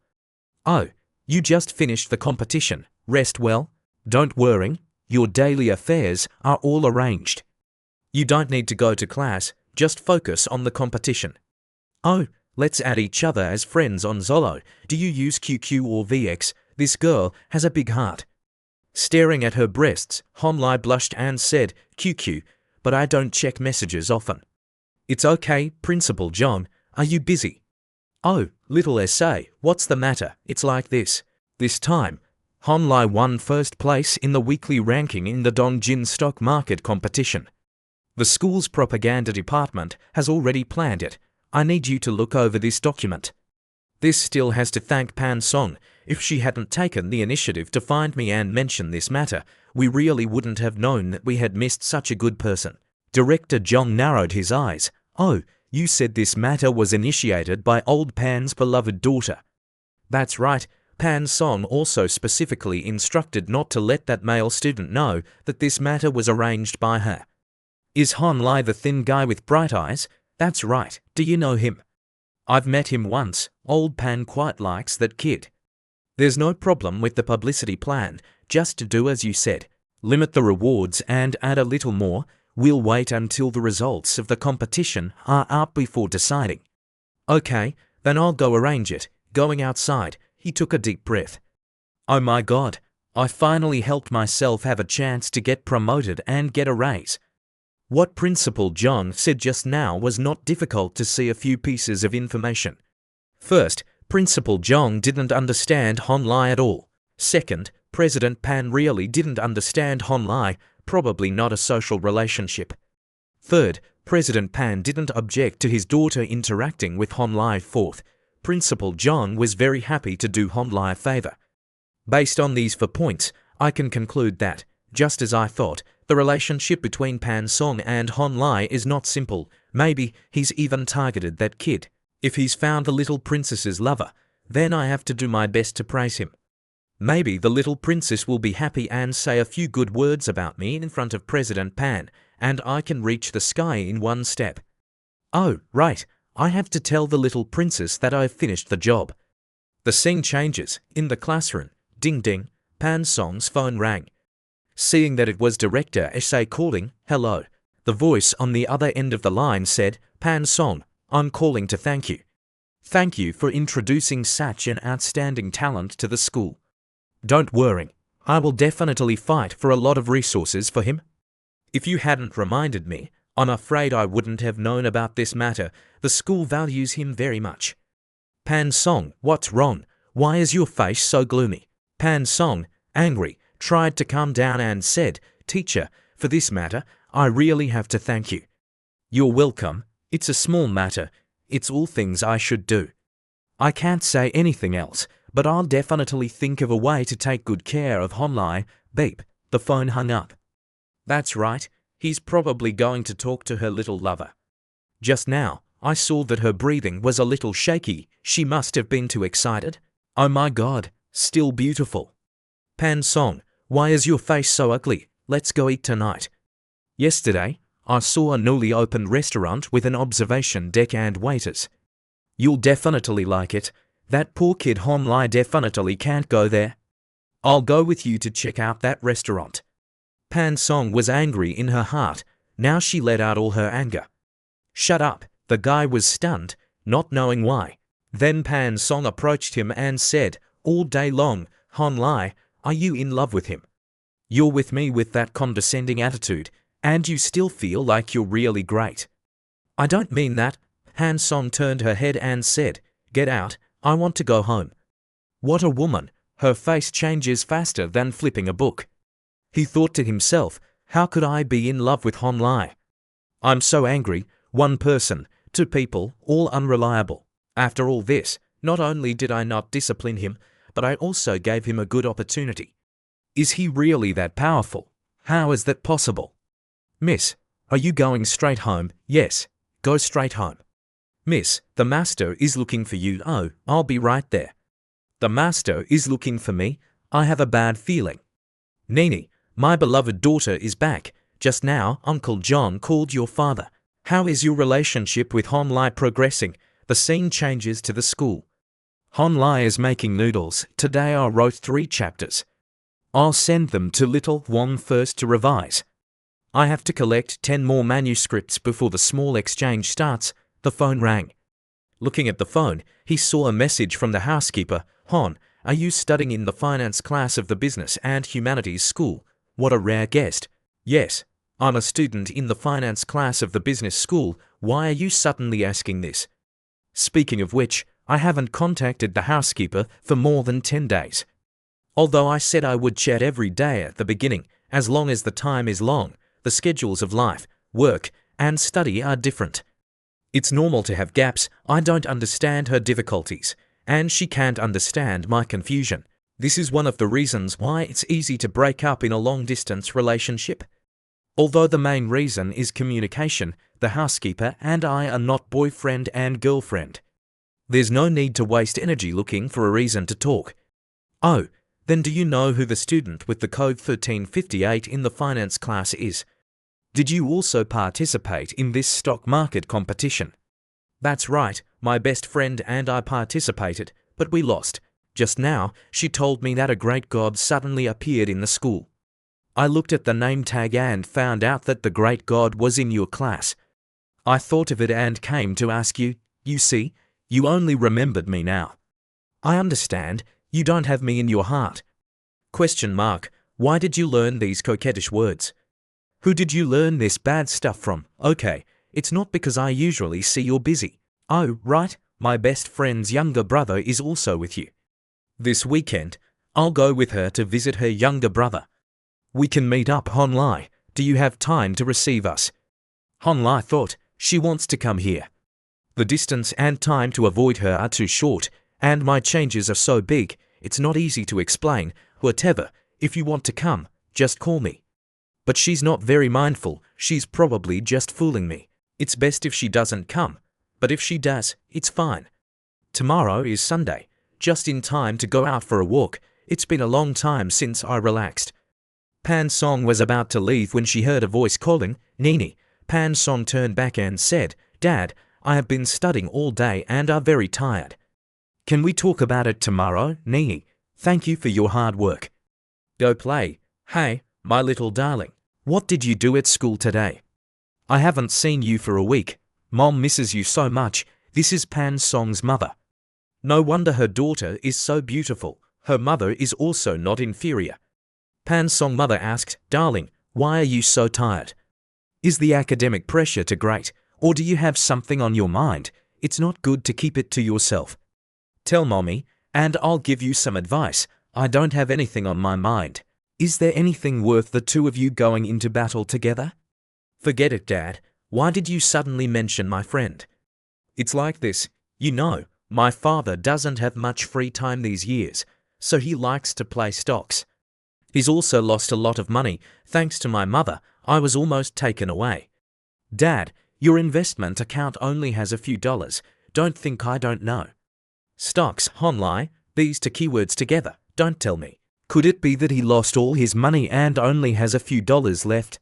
"Oh, you just finished the competition. Rest well. Don't worry, your daily affairs are all arranged. You don't need to go to class, just focus on the competition. Oh, let's add each other as friends on Zolo. Do you use QQ or VX? This girl has a big heart." Staring at her breasts, Hon Lai blushed and said, "QQ, but I don't check messages often." "It's okay, Principal John. Are you busy?" "Oh, little S.A., what's the matter? It's like this. This time, Hon Lai won first place in the weekly ranking in the Dongjin stock market competition. The school's propaganda department has already planned it. I need you to look over this document." This still has to thank Pan Song. If she hadn't taken the initiative to find me and mention this matter, we really wouldn't have known that we had missed such a good person. Director John narrowed his eyes. "Oh, you said this matter was initiated by old Pan's beloved daughter." "That's right. Pan Song also specifically instructed not to let that male student know that this matter was arranged by her." "Is Hon Lai the thin guy with bright eyes?" "That's right. Do you know him?" "I've met him once. Old Pan quite likes that kid." "There's no problem with the publicity plan. Just to do as you said. Limit the rewards and add a little more. We'll wait until the results of the competition are out before deciding." "Okay, then I'll go arrange it." Going outside, he took a deep breath. "Oh my God, I finally helped myself have a chance to get promoted and get a raise." What Principal John said just now was not difficult to see a few pieces of information. First, Principal John didn't understand Hon Lai at all. Second, President Pan really didn't understand Hon Lai, probably not a social relationship. Third, President Pan didn't object to his daughter interacting with Hon Lai. Fourth, Principal John was very happy to do Hon Lai a favor. Based on these 4 points, I can conclude that, just as I thought, the relationship between Pan Song and Hon Lai is not simple. Maybe he's even targeted that kid. If he's found the little princess's lover, then I have to do my best to praise him. Maybe the little princess will be happy and say a few good words about me in front of President Pan, and I can reach the sky in one step. Oh, right, I have to tell the little princess that I've finished the job. The scene changes. In the classroom. Ding ding, Pan Song's phone rang. Seeing that it was Director SA calling, "Hello." The voice on the other end of the line said, "Pan Song, I'm calling to thank you. Thank you for introducing such an outstanding talent to the school. Don't worry, I will definitely fight for a lot of resources for him. If you hadn't reminded me, I'm afraid I wouldn't have known about this matter. The school values him very much." Pan Song, what's wrong? Why is your face so gloomy? Pan Song, angry, tried to calm down and said, "Teacher, for this matter, I really have to thank you." "You're welcome. It's a small matter. It's all things I should do. I can't say anything else, but I'll definitely think of a way to take good care of Honlai." Beep, the phone hung up. That's right, he's probably going to talk to her little lover. Just now, I saw that her breathing was a little shaky. She must have been too excited. Oh my God, still beautiful. Pan Song, why is your face so ugly? Let's go eat tonight. Yesterday, I saw a newly opened restaurant with an observation deck and waiters. You'll definitely like it. That poor kid Honlai definitely can't go there. I'll go with you to check out that restaurant. Pan Song was angry in her heart. Now she let out all her anger. Shut up, the guy was stunned, not knowing why. Then Pan Song approached him and said, all day long, "Honlai, are you in love with him? You're with me with that condescending attitude, and you still feel like you're really great." "I don't mean that." Han Song turned her head and said, "Get out, I want to go home." What a woman, her face changes faster than flipping a book. He thought to himself, how could I be in love with Honlai? I'm so angry, one person, two people, all unreliable. After all this, not only did I not discipline him, but I also gave him a good opportunity. Is he really that powerful? How is that possible? Miss, are you going straight home? Yes, go straight home. Miss, the master is looking for you. Oh, I'll be right there. The master is looking for me. I have a bad feeling. Nini, my beloved daughter is back. Just now, Uncle John called your father. How is your relationship with Honlai progressing? The scene changes to the school. Honlai is making noodles. Today I wrote 3 chapters. I'll send them to little Wong first to revise. I have to collect 10 more manuscripts before the small exchange starts. The phone rang. Looking at the phone, he saw a message from the housekeeper. Hon, are you studying in the finance class of the Business and Humanities School? What a rare guest. Yes, I'm a student in the finance class of the business school. Why are you suddenly asking this? Speaking of which, I haven't contacted the housekeeper for more than 10 days. Although I said I would chat every day at the beginning, as long as the time is long, the schedules of life, work, and study are different. It's normal to have gaps. I don't understand her difficulties, and she can't understand my confusion. This is one of the reasons why it's easy to break up in a long-distance relationship. Although the main reason is communication, the housekeeper and I are not boyfriend and girlfriend. There's no need to waste energy looking for a reason to talk. Oh, then do you know who the student with the code 1358 in the finance class is? Did you also participate in this stock market competition? That's right, my best friend and I participated, but we lost. Just now, she told me that a great god suddenly appeared in the school. I looked at the name tag and found out that the great god was in your class. I thought of it and came to ask you. You see, you only remembered me now. I understand, you don't have me in your heart. Question mark, why did you learn these coquettish words? Who did you learn this bad stuff from? Okay, it's not because I usually see you're busy. Oh, right, my best friend's younger brother is also with you. This weekend, I'll go with her to visit her younger brother. We can meet up Honlai. Do you have time to receive us? Honlai thought, she wants to come here. The distance and time to avoid her are too short, and my changes are so big, it's not easy to explain. Whatever, if you want to come, just call me. But she's not very mindful, she's probably just fooling me. It's best if she doesn't come, but if she does, it's fine. Tomorrow is Sunday, just in time to go out for a walk. It's been a long time since I relaxed. Pan Song was about to leave when she heard a voice calling, Nini. Pan Song turned back and said, Dad, I have been studying all day and are very tired. Can we talk about it tomorrow, Nini? Thank you for your hard work. Go play. Hey, my little darling. What did you do at school today? I haven't seen you for a week. Mom misses you so much. This is Pan Song's mother. No wonder her daughter is so beautiful. Her mother is also not inferior. Pan Song mother asked, Darling, why are you so tired? Is the academic pressure too great, or do you have something on your mind? It's not good to keep it to yourself. Tell mommy, and I'll give you some advice. I don't have anything on my mind. Is there anything worth the two of you going into battle together? Forget it, Dad. Why did you suddenly mention my friend? It's like this. You know, my father doesn't have much free time these years, so he likes to play stocks. He's also lost a lot of money. Thanks to my mother, I was almost taken away. Dad, your investment account only has a few dollars. Don't think I don't know. Stocks, honlai, these two keywords together. Don't tell me. Could it be that he lost all his money and only has a few dollars left?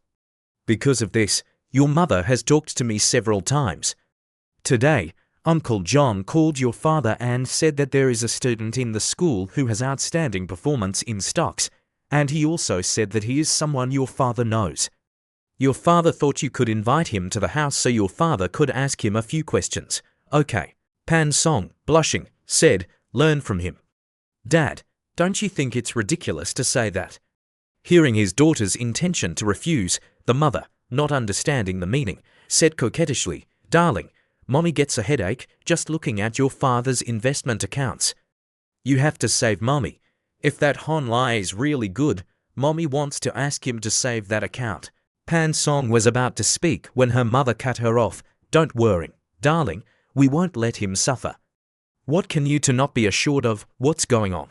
Because of this, your mother has talked to me several times. Today, Uncle John called your father and said that there is a student in the school who has outstanding performance in stocks, and he also said that he is someone your father knows. Your father thought you could invite him to the house so your father could ask him a few questions. Okay. Pan Song, blushing, said, learn from him. Dad, don't you think it's ridiculous to say that? Hearing his daughter's intention to refuse, the mother, not understanding the meaning, said coquettishly, Darling, Mommy gets a headache just looking at your father's investment accounts. You have to save Mommy. If that honlai is really good, Mommy wants to ask him to save that account. Pan Song was about to speak when her mother cut her off. Don't worry, darling, we won't let him suffer. What can you two not be assured of? What's going on?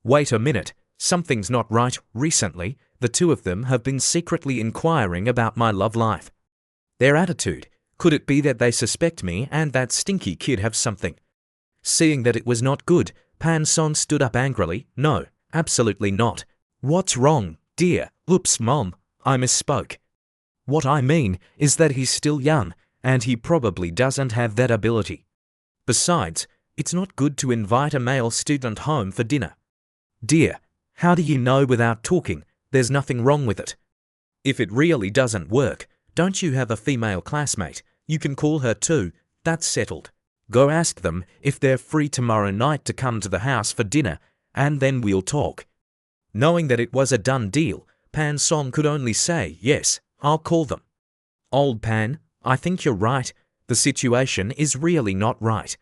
Wait a minute, something's not right. Recently, the two of them have been secretly inquiring about my love life. Their attitude. Could it be that they suspect me and that stinky kid have something? Seeing that it was not good, Pan Song stood up angrily. No, absolutely not. What's wrong, dear? Oops, Mom, I misspoke. What I mean is that he's still young, and he probably doesn't have that ability. Besides, it's not good to invite a male student home for dinner. Dear, how do you know without talking? There's nothing wrong with it. If it really doesn't work, don't you have a female classmate? You can call her too. That's settled. Go ask them if they're free tomorrow night to come to the house for dinner, and then we'll talk. Knowing that it was a done deal, Pan Song could only say, yes, I'll call them. Old Pan, I think you're right. The situation is really not right.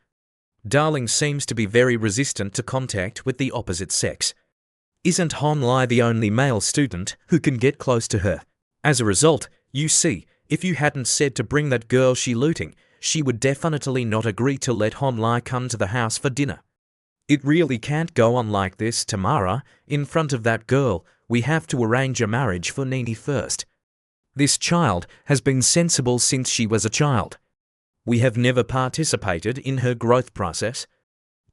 Darling seems to be very resistant to contact with the opposite sex. Isn't honlai the only male student who can get close to her? As a result, you see, if you hadn't said to bring that girl she looting, she would definitely not agree to let honlai come to the house for dinner. It really can't go on like this, Tamara. In front of that girl, we have to arrange a marriage for Nini first. This child has been sensible since she was a child. We have never participated in her growth process.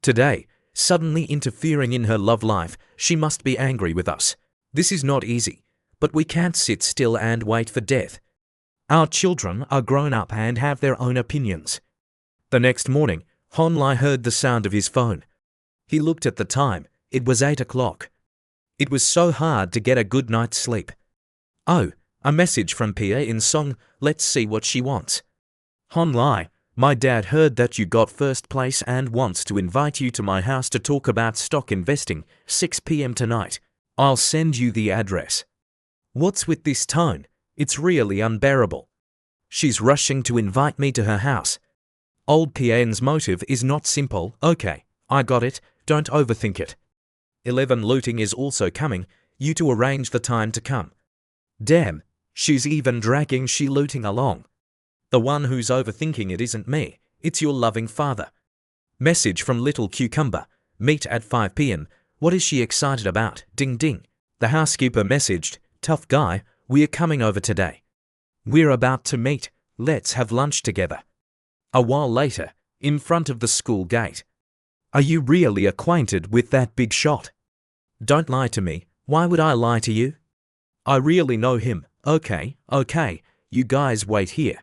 Today, suddenly interfering in her love life, she must be angry with us. This is not easy, but we can't sit still and wait for death. Our children are grown up and have their own opinions. The next morning, honlai heard the sound of his phone. He looked at the time. It was 8 o'clock. It was so hard to get a good night's sleep. Oh, a message from Pia in Song. Let's see what she wants. honlai, my dad heard that you got first place and wants to invite you to my house to talk about stock investing, 6 p.m. tonight. I'll send you the address. What's with this tone? It's really unbearable. She's rushing to invite me to her house. Old Pian's motive is not simple. Okay, I got it. Don't overthink it. 11 looting is also coming. You to arrange the time to come. Damn, she's even dragging she looting along. The one who's overthinking it isn't me. It's your loving father. Message from Little Cucumber. Meet at 5 p.m. What is she excited about? Ding ding. The housekeeper messaged, tough guy, we're coming over today. We're about to meet. Let's have lunch together. A while later, in front of the school gate. Are you really acquainted with that big shot? Don't lie to me. Why would I lie to you? I really know him. Okay, you guys wait here.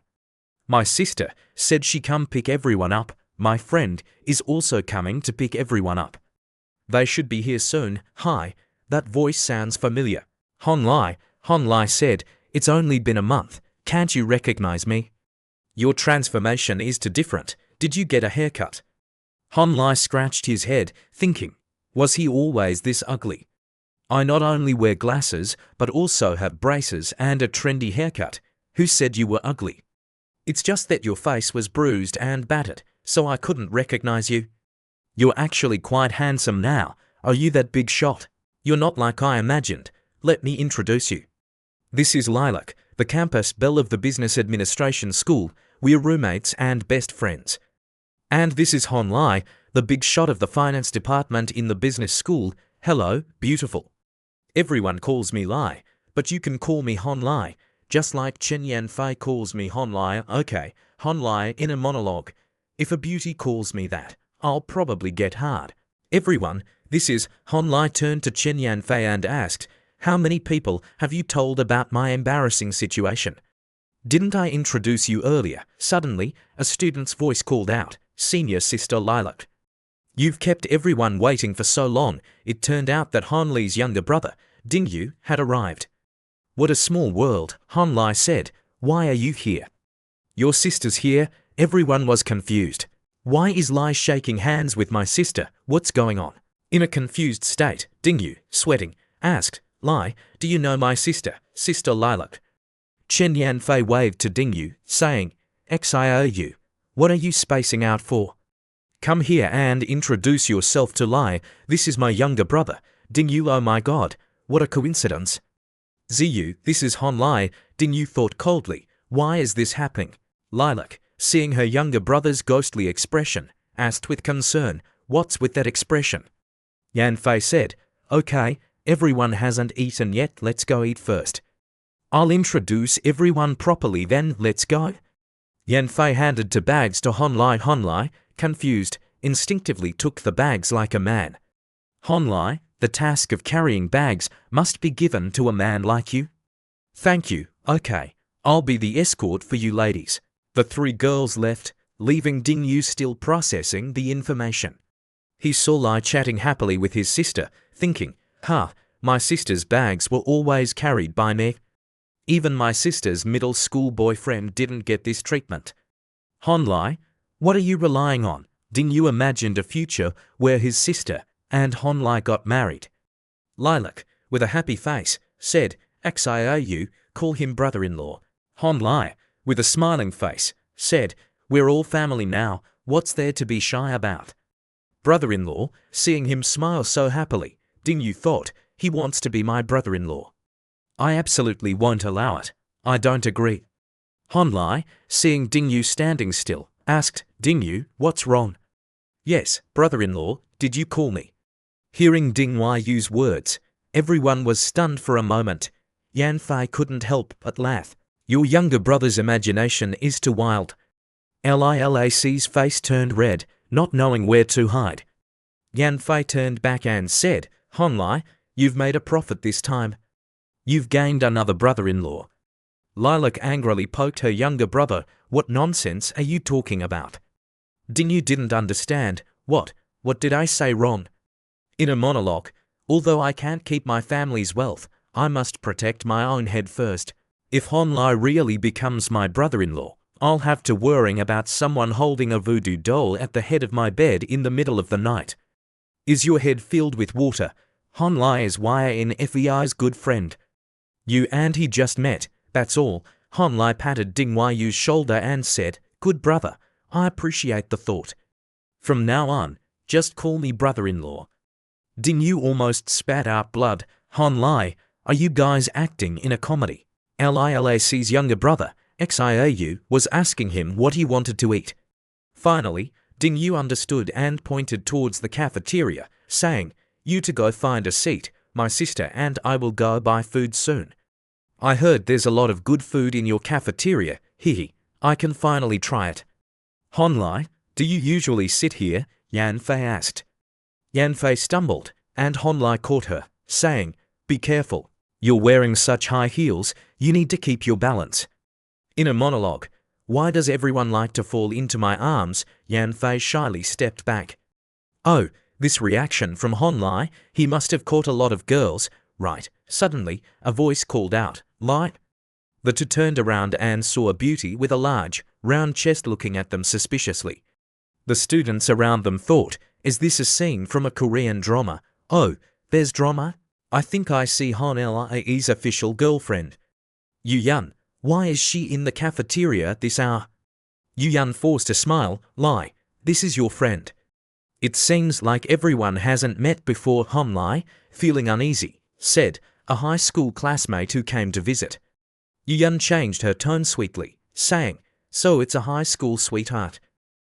My sister said she come pick everyone up. My friend is also coming to pick everyone up. They should be here soon. Hi, that voice sounds familiar. Han Lai said, it's only been a month. Can't you recognize me? Your transformation is too different. Did you get a haircut? Han Lai scratched his head, thinking, was he always this ugly? I not only wear glasses, but also have braces and a trendy haircut. Who said you were ugly? It's just that your face was bruised and battered, so I couldn't recognize you. You're actually quite handsome now. Are you that big shot? You're not like I imagined. Let me introduce you. This is Lilac, the campus belle of the Business Administration School. We're roommates and best friends. And this is Han Lai, the big shot of the finance department in the business school. Hello, beautiful. Everyone calls me Lai, but you can call me Han Lai, just like Chen Yanfei calls me Han Lai. Okay, Han Lai in a monologue. If a beauty calls me that, I'll probably get hard. Everyone, this is Han Lai turned to Chen Yanfei and asked, how many people have you told about my embarrassing situation? Didn't I introduce you earlier? Suddenly, a student's voice called out, Senior Sister Lilac. You've kept everyone waiting for so long. It turned out that Han Li's younger brother, Ding Yu, had arrived. What a small world, Han Lai said. Why are you here? Your sister's here. Everyone was confused. Why is Lai shaking hands with my sister? What's going on? In a confused state, Ding Yu, sweating, asked, Lai, do you know my sister, Sister Lilac? Chen Yanfei waved to Ding Yu, saying, XIOU, what are you spacing out for? Come here and introduce yourself to Lai. This is my younger brother, Ding Yu. Oh my god, what a coincidence. Ziyu, this is Han Lai. Ding Yu thought coldly, why is this happening? Lilac, seeing her younger brother's ghostly expression, asked with concern, what's with that expression? Yanfei said, okay, everyone hasn't eaten yet, let's go eat first. I'll introduce everyone properly then, let's go. Yanfei handed two bags to Han Lai. Han Lai, confused, instinctively took the bags like a man. Han Lai, the task of carrying bags must be given to a man like you. Thank you, okay, I'll be the escort for you ladies. The three girls left, leaving Ding Yu still processing the information. He saw Lai chatting happily with his sister, thinking, my sister's bags were always carried by me. Even my sister's middle school boyfriend didn't get this treatment. Han Lai, what are you relying on? Ding Yu imagined a future where his sister and Han Lai got married. Lilac, with a happy face, said, XIOU, call him brother-in-law. Han Lai, with a smiling face, said, we're all family now, what's there to be shy about? Brother-in-law, seeing him smile so happily, Ding Yu thought, he wants to be my brother-in-law. I absolutely won't allow it. I don't agree. Han Lai, seeing Ding Yu standing still, asked, Ding Yu, what's wrong? Yes, brother-in-law, did you call me? Hearing Ding Yu's words, everyone was stunned for a moment. Yanfei couldn't help but laugh. Your younger brother's imagination is too wild. Lilac's face turned red, not knowing where to hide. Yanfei turned back and said, Han Lai, you've made a profit this time. You've gained another brother-in-law. Lilac angrily poked her younger brother. What nonsense are you talking about? Ding Yu didn't understand. What did I say wrong? In a monologue, although I can't keep my family's wealth, I must protect my own head first. If Han Lai really becomes my brother-in-law, I'll have to worrying about someone holding a voodoo doll at the head of my bed in the middle of the night. Is your head filled with water? Han Lai is YNFEI's good friend. You and he just met, that's all. Han Lai patted Ding Yu's shoulder and said, good brother, I appreciate the thought. From now on, just call me brother-in-law. Ding Yu almost spat out blood. Han Lai, are you guys acting in a comedy? Lilac's younger brother, XIOU, was asking him what he wanted to eat. Finally, Ding Yu understood and pointed towards the cafeteria, saying, you to go find a seat, my sister and I will go buy food soon. I heard there's a lot of good food in your cafeteria, hehe, I can finally try it. Han Lai, do you usually sit here? Yanfei asked. Yanfei stumbled, and Hon Lai caught her, saying, "Be careful. You're wearing such high heels, you need to keep your balance." In a monologue, "Why does everyone like to fall into my arms?" Yan Fei shyly stepped back. Oh, this reaction from Hon Lai, he must have caught a lot of girls, right? Suddenly, a voice called out, "Lai." The two turned around and saw a beauty with a large, round chest looking at them suspiciously. The students around them thought, "Is this a scene from a Korean drama? Oh, there's drama? I think I see Hon Lai's official girlfriend. Yu Yan, why is she in the cafeteria at this hour?" Yu Yan forced a smile. "Lai, this is your friend." "It seems like everyone hasn't met before." Hon Lai, feeling uneasy, said, a high school classmate who came to visit. Yu Yan changed her tone sweetly, saying, "So it's a high school sweetheart.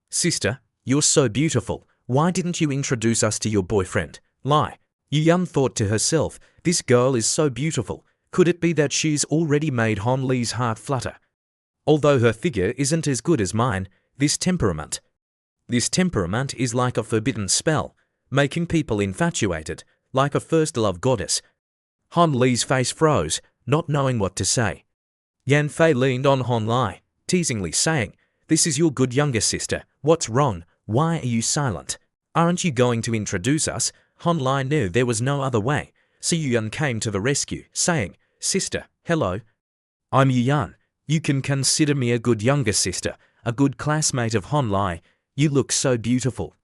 Sister, you're so beautiful. Why didn't you introduce us to your boyfriend?" Lai. Yu Yan thought to herself, "This girl is so beautiful. Could it be that she's already made Hon Li's heart flutter? Although her figure isn't as good as mine, this temperament is like a forbidden spell, making people infatuated, like a first love goddess." Hon Li's face froze, not knowing what to say. Yan Fei leaned on Hon Lai, teasingly saying, "This is your good younger sister. What's wrong? Why are you silent? Aren't you going to introduce us?" Hon Lai knew there was no other way, so Yu Yan came to the rescue, saying, "Sister, hello. I'm Yu Yan. You can consider me a good younger sister, a good classmate of Hon Lai. You look so beautiful."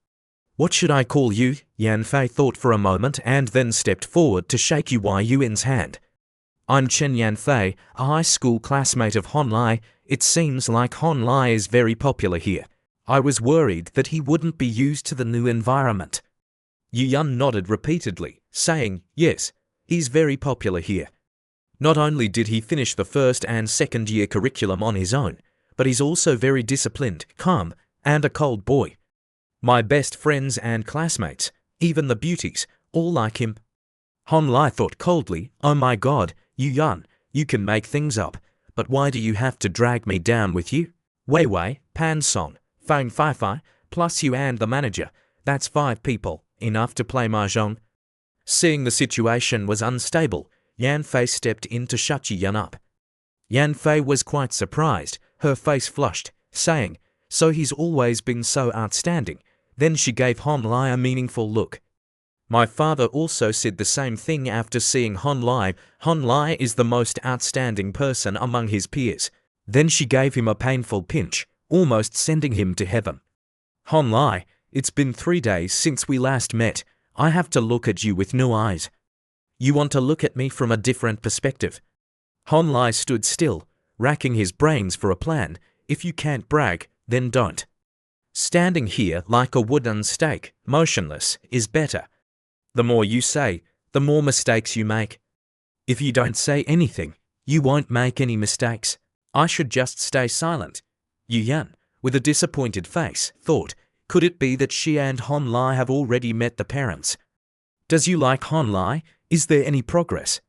"What should I call you?" Yan Fei thought for a moment and then stepped forward to shake Yu Yuan's hand. "I'm Chen Yan Fei, a high school classmate of Hon Lai. It seems like Hon Lai is very popular here. I was worried that he wouldn't be used to the new environment." Yu Yan nodded repeatedly, saying, "Yes, he's very popular here. Not only did he finish the first and second year curriculum on his own, but he's also very disciplined, calm, and a cold boy. My best friends and classmates, even the beauties, all like him." Hon Lai thought coldly, "Oh my god, Yu Yan, you can make things up, but why do you have to drag me down with you? Wei Wei, Pan Song, Fang Fai Fai, plus you and the manager, that's 5 people, enough to play mahjong." Seeing the situation was unstable, Yan Fei stepped in to shut Yu Yan up. Yan Fei was quite surprised, her face flushed, saying, "So he's always been so outstanding." Then she gave Hon Lai a meaningful look. "My father also said the same thing after seeing Hon Lai. Hon Lai is the most outstanding person among his peers." Then she gave him a painful pinch, almost sending him to heaven. "Hon Lai, it's been 3 days since we last met. I have to look at you with new eyes. You want to look at me from a different perspective." Hon Lai stood still, racking his brains for a plan. "If you can't brag, then don't. Standing here like a wooden stake, motionless, is better. The more you say, the more mistakes you make. If you don't say anything, you won't make any mistakes. I should just stay silent." Yu Yan, with a disappointed face, thought, could it be that she and Hon Lai have already met the parents? "Does you like Hon Lai? Is there any progress?"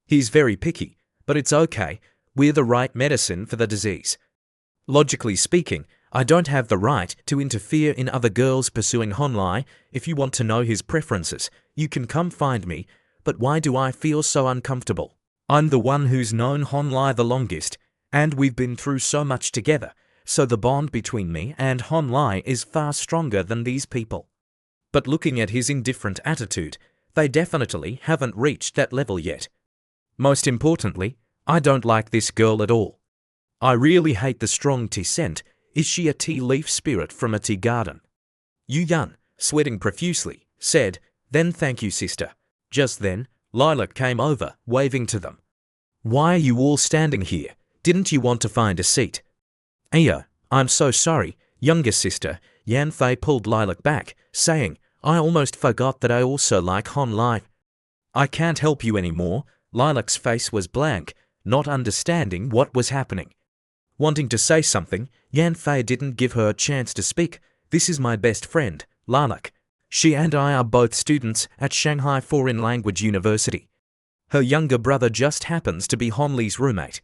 "He's very picky, but it's okay. We're the right medicine for the disease. Logically speaking, I don't have the right to interfere in other girls pursuing Hon Lai. If you want to know his preferences, you can come find me, but why do I feel so uncomfortable? I'm the one who's known Hon Lai the longest, and we've been through so much together, so the bond between me and Hon Lai is far stronger than these people. But looking at his indifferent attitude, they definitely haven't reached that level yet. Most importantly, I don't like this girl at all. I really hate the strong tea scent. Is she a tea leaf spirit from a tea garden?" Yu Yan, sweating profusely, said, "Then thank you, sister." Just then, Lilac came over, waving to them. "Why are you all standing here? Didn't you want to find a seat?" "Ayo, I'm so sorry, younger sister." Yan Fei pulled Lilac back, saying, "I almost forgot that I also like Hon Lai." "I can't help you anymore." Lilac's face was blank, not understanding what was happening. Wanting to say something, Yan Fei didn't give her a chance to speak. "This is my best friend, Lilac. She and I are both students at Shanghai Foreign Language University. Her younger brother just happens to be Hon Li's roommate.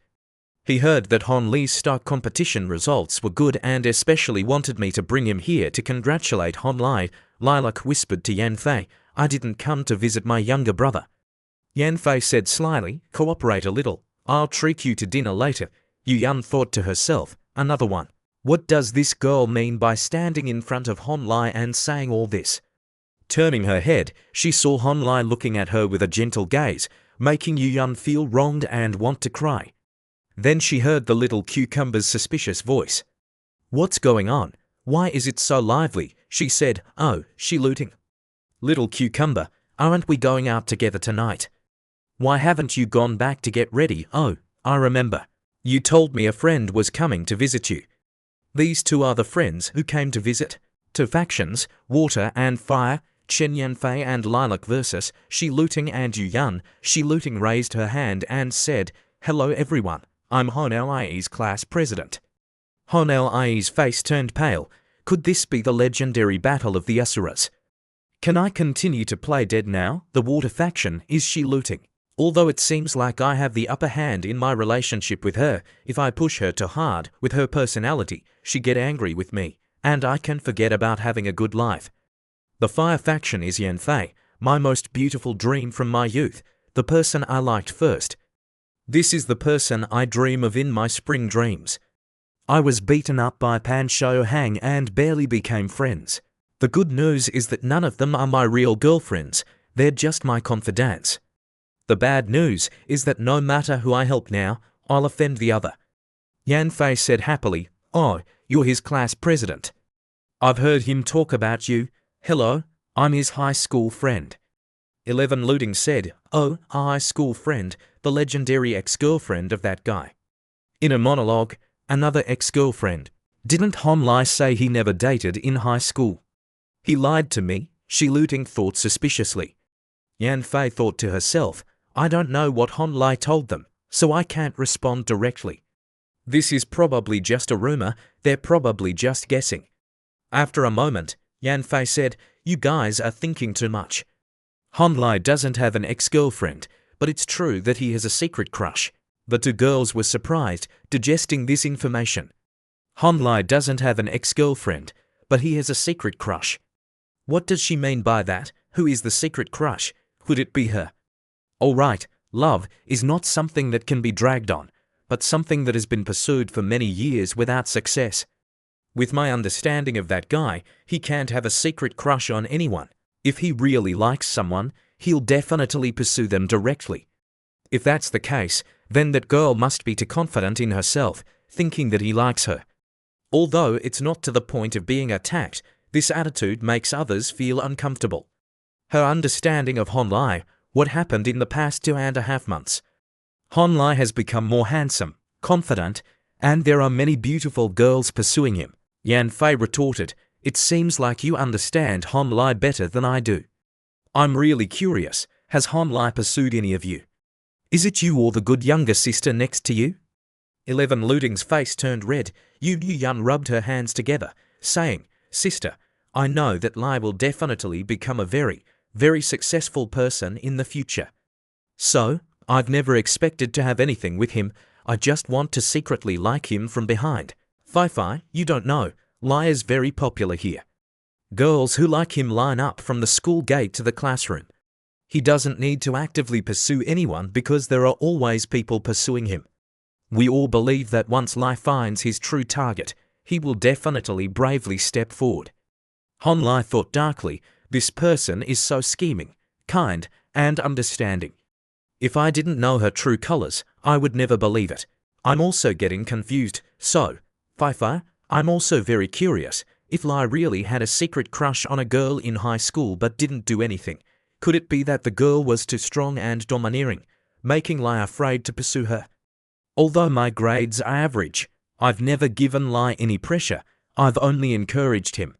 He heard that Hon Li's stock competition results were good and especially wanted me to bring him here to congratulate Hon Lai." Lilac whispered to Yan Fei, I didn't come to visit my younger brother. Yanfei said slyly, cooperate a little. I'll treat you to dinner later. Yuyan thought to herself, another one. What does this girl mean by standing in front of Honlai and saying all this? Turning her head, she saw Honlai looking at her with a gentle gaze, making Yuyan feel wronged and want to cry. Then she heard the little cucumber's suspicious voice. What's going on? Why is it so lively? She said, oh, she looting. Little cucumber, aren't we going out together tonight? Why haven't you gone back to get ready? Oh, I remember. You told me a friend was coming to visit you. These two are the friends who came to visit. Two factions, water and fire, Chen Yanfei and Lilac versus Shi Looting and Yuyan. Shi Looting raised her hand and said, hello everyone, I'm Honel Ai's class president. Honel Ai's face turned pale. Could this be the legendary battle of the Asuras? Can I continue to play dead now? The water faction is Shi Looting. Although it seems like I have the upper hand in my relationship with her, if I push her too hard with her personality, she get angry with me, and I can forget about having a good life. The fire faction is Yanfei, my most beautiful dream from my youth, the person I liked first. This is the person I dream of in my spring dreams. I was beaten up by Pan Shou Hang and barely became friends. The good news is that none of them are my real girlfriends, they're just my confidants. The bad news is that no matter who I help now, I'll offend the other. Yanfei said happily, oh, you're his class president. I've heard him talk about you. Hello, I'm his high school friend. 11 Looting said, oh, a high school friend, the legendary ex-girlfriend of that guy. In a monologue, another ex-girlfriend. Didn't Honlai say he never dated in high school? He lied to me, Shi Looting thought suspiciously. Yanfei thought to herself, I don't know what Honlai told them, so I can't respond directly. This is probably just a rumor, they're probably just guessing. After a moment, Yanfei said, you guys are thinking too much. Honlai doesn't have an ex-girlfriend, but it's true that he has a secret crush. The two girls were surprised, digesting this information. Honlai doesn't have an ex-girlfriend, but he has a secret crush. What does she mean by that? Who is the secret crush? Could it be her? All right, love is not something that can be dragged on, but something that has been pursued for many years without success. With my understanding of that guy, he can't have a secret crush on anyone. If he really likes someone, he'll definitely pursue them directly. If that's the case, then that girl must be too confident in herself, thinking that he likes her. Although it's not to the point of being attacked, this attitude makes others feel uncomfortable. Her understanding of Honlai, what happened in the past 2.5 months. Honlai has become more handsome, confident, and there are many beautiful girls pursuing him. Yanfei retorted, it seems like you understand Honlai better than I do. I'm really curious, has Honlai pursued any of you? Is it you or the good younger sister next to you? 11 Looting's face turned red. Yuyan rubbed her hands together, saying, sister, I know that Lai will definitely become a very, very successful person in the future. So, I've never expected to have anything with him, I just want to secretly like him from behind. Fi, you don't know, Lai is very popular here. Girls who like him line up from the school gate to the classroom. He doesn't need to actively pursue anyone because there are always people pursuing him. We all believe that once Lai finds his true target, he will definitely bravely step forward. Honlai thought darkly, this person is so scheming, kind, and understanding. If I didn't know her true colors, I would never believe it. I'm also getting confused, so, Fi, I'm also very curious, if Lai really had a secret crush on a girl in high school but didn't do anything, could it be that the girl was too strong and domineering, making Lai afraid to pursue her? Although my grades are average, I've never given Lai any pressure, I've only encouraged him.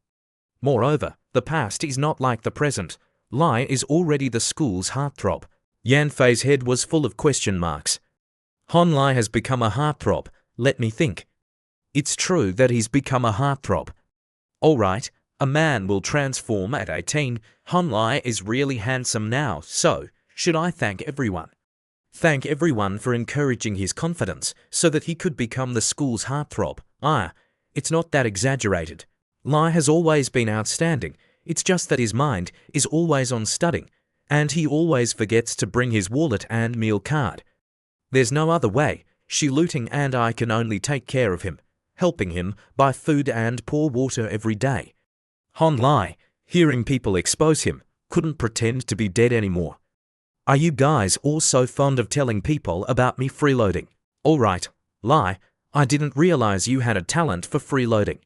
Moreover, the past is not like the present. Lai is already the school's heartthrob. Yanfei's head was full of question marks. Honlai has become a heartthrob, let me think. It's true that he's become a heartthrob. All right, a man will transform at 18. Honlai is really handsome now, so, should I thank everyone? Thank everyone for encouraging his confidence so that he could become the school's heartthrob. It's not that exaggerated. Lai has always been outstanding. It's just that his mind is always on studying, and he always forgets to bring his wallet and meal card. There's no other way. She looting and I can only take care of him, helping him buy food and pour water every day. Han Lai, hearing people expose him, couldn't pretend to be dead anymore. Are you guys all so fond of telling people about me freeloading? Alright, Lai, I didn't realize you had a talent for freeloading.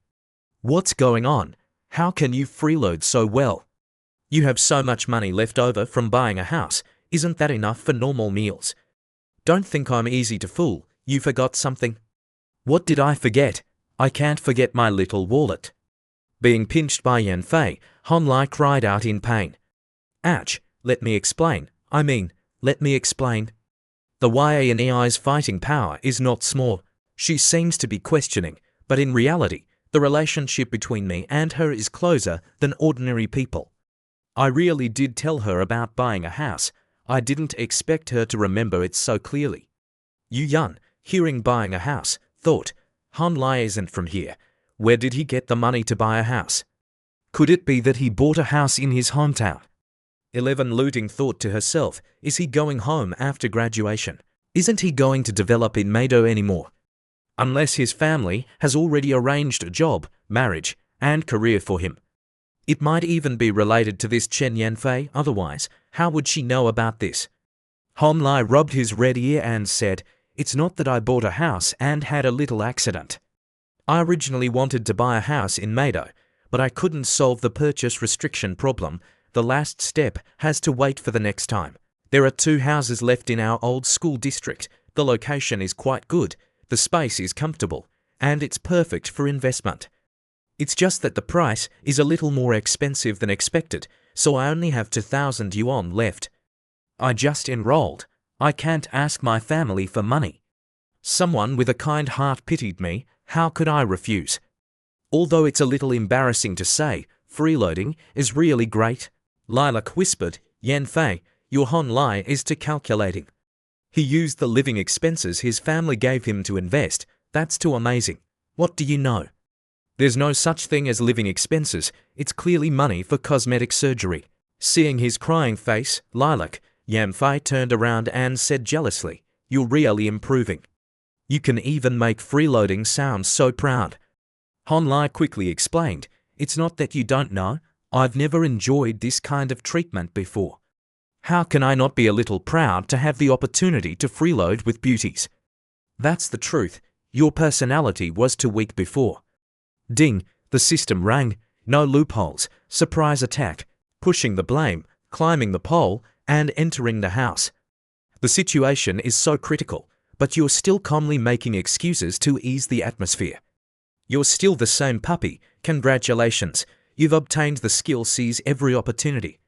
What's going on? How can you freeload so well? You have so much money left over from buying a house. Isn't that enough for normal meals? Don't think I'm easy to fool. You forgot something. What did I forget? I can't forget my little wallet. Being pinched by Yan Fei, Han Lai cried out in pain. Ouch, let me explain. Let me explain. The Yanei's fighting power is not small. She seems to be questioning, but in reality, the relationship between me and her is closer than ordinary people. I really did tell her about buying a house. I didn't expect her to remember it so clearly. Yu Yun, hearing buying a house, thought, Han Lai isn't from here. Where did he get the money to buy a house? Could it be that he bought a house in his hometown? 11 Looting thought to herself, is he going home after graduation? Isn't he going to develop in Meido anymore? Unless his family has already arranged a job, marriage, and career for him. It might even be related to this Chen Yanfei, otherwise, how would she know about this? Han Lai rubbed his red ear and said, it's not that I bought a house and had a little accident. I originally wanted to buy a house in Meido, but I couldn't solve the purchase restriction problem. The last step has to wait for the next time. There are 2 houses left in our old school district. The location is quite good, the space is comfortable, and it's perfect for investment. It's just that the price is a little more expensive than expected, so I only have 2,000 yuan left. I just enrolled. I can't ask my family for money. Someone with a kind heart pitied me. How could I refuse? Although it's a little embarrassing to say, freeloading is really great. Lilac whispered, Yan Fei, your Han Lai is too calculating. He used the living expenses his family gave him to invest. That's too amazing. What do you know? There's no such thing as living expenses. It's clearly money for cosmetic surgery. Seeing his crying face, Lilac, Yan Fei turned around and said jealously, you're really improving. You can even make freeloading sound so proud. Han Lai quickly explained, it's not that you don't know. I've never enjoyed this kind of treatment before. How can I not be a little proud to have the opportunity to freeload with beauties? That's the truth. Your personality was too weak before. Ding, the system rang. No loopholes. Surprise attack. Pushing the blame, climbing the pole, and entering the house. The situation is so critical, but you're still calmly making excuses to ease the atmosphere. You're still the same puppy. Congratulations. You've obtained the skill seize every opportunity.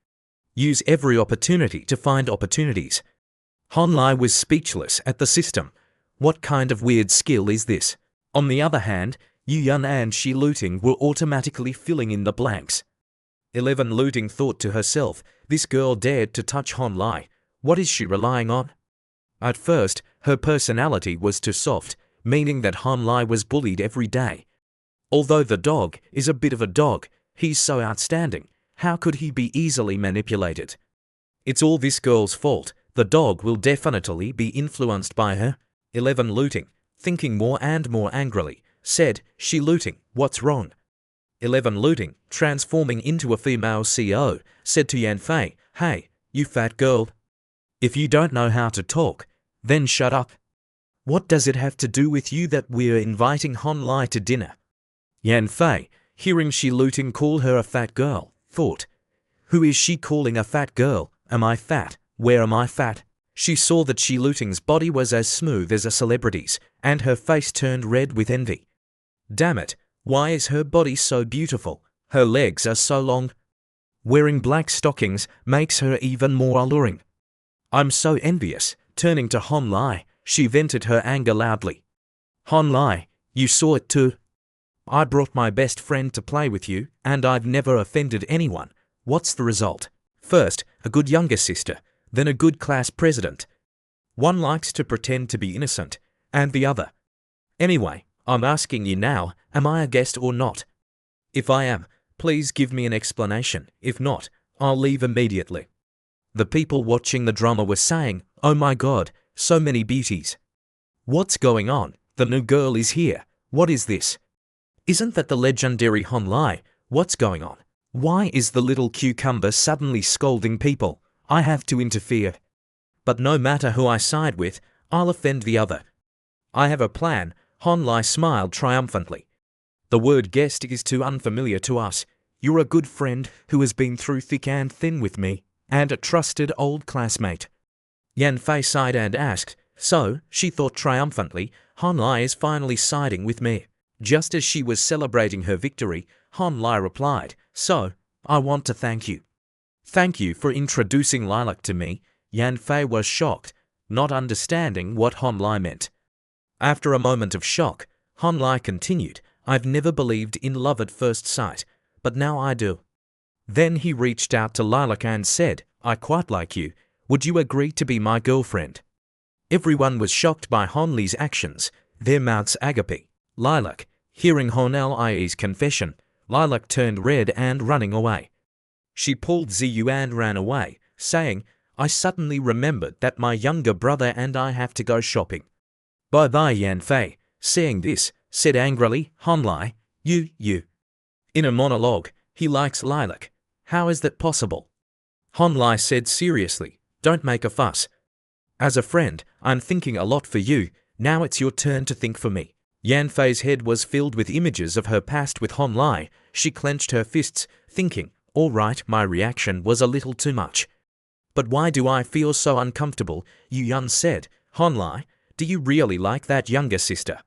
Use every opportunity to find opportunities. Han Lai was speechless at the system. What kind of weird skill is this? On the other hand, Yu Yun and Shi Looting were automatically filling in the blanks. 11 Looting thought to herself, this girl dared to touch Han Lai. What is she relying on? At first, her personality was too soft, meaning that Han Lai was bullied every day. Although the dog is a bit of a dog, he's so outstanding. How could he be easily manipulated? It's all this girl's fault. The dog will definitely be influenced by her. 11 Looting, thinking more and more angrily, said, She Looting, what's wrong? 11 Looting, transforming into a female CEO, said to Yan Fei, hey, you fat girl. If you don't know how to talk, then shut up. What does it have to do with you that we're inviting Han Lai to dinner? Yan Fei, hearing Shi Looting call her a fat girl, thought, who is she calling a fat girl? Am I fat? Where am I fat? She saw that Shi Looting's body was as smooth as a celebrity's, and her face turned red with envy. Damn it, why is her body so beautiful? Her legs are so long. Wearing black stockings makes her even more alluring. I'm so envious. Turning to Han Lai, she vented her anger loudly. Han Lai, you saw it too. I brought my best friend to play with you, and I've never offended anyone. What's the result? First, a good younger sister, then a good class president. One likes to pretend to be innocent, and the other. Anyway, I'm asking you now, am I a guest or not? If I am, Please give me an explanation. If not, I'll leave immediately. The people watching the drama were saying, "Oh my god, so many beauties. What's going on? The new girl is here. What is this? Isn't that the legendary Hon Lai? What's going on? Why is the little cucumber suddenly scolding people? I have to interfere. But no matter who I side with, I'll offend the other. I have a plan." Hon Lai smiled triumphantly. "The word guest is too unfamiliar to us. You're a good friend who has been through thick and thin with me, and a trusted old classmate." Yan Fei sighed and asked, "So," she thought triumphantly, "Hon Lai is finally siding with me." Just as she was celebrating her victory, Hon Lai replied, "So, I want to thank you." "Thank you for introducing Lilac to me." Yan Fei was shocked, not understanding what Hon Lai meant. After a moment of shock, Hon Lai continued, "I've never believed in love at first sight, but now I do." Then he reached out to Lilac and said, "I quite like you. Would you agree to be my girlfriend?" Everyone was shocked by Hon Lai's actions, their mouths agape. Lilac, hearing Hon Lai's confession, Lilac turned red and running away. She pulled Ziyu and ran away, saying, "I suddenly remembered that my younger brother and I have to go shopping." "Bye-bye." Yan Fei, seeing this, said angrily, "Hon Lai, you. In a monologue, he likes Lilac. How is that possible?" Hon Lai said seriously, "Don't make a fuss. As a friend, I'm thinking a lot for you. Now it's your turn to think for me." Yan Fei's head was filled with images of her past with Hon Lai. She clenched her fists, thinking, "All right, my reaction was a little too much. But why do I feel so uncomfortable?" Yu Yun said, "Hon Lai, do you really like that younger sister?"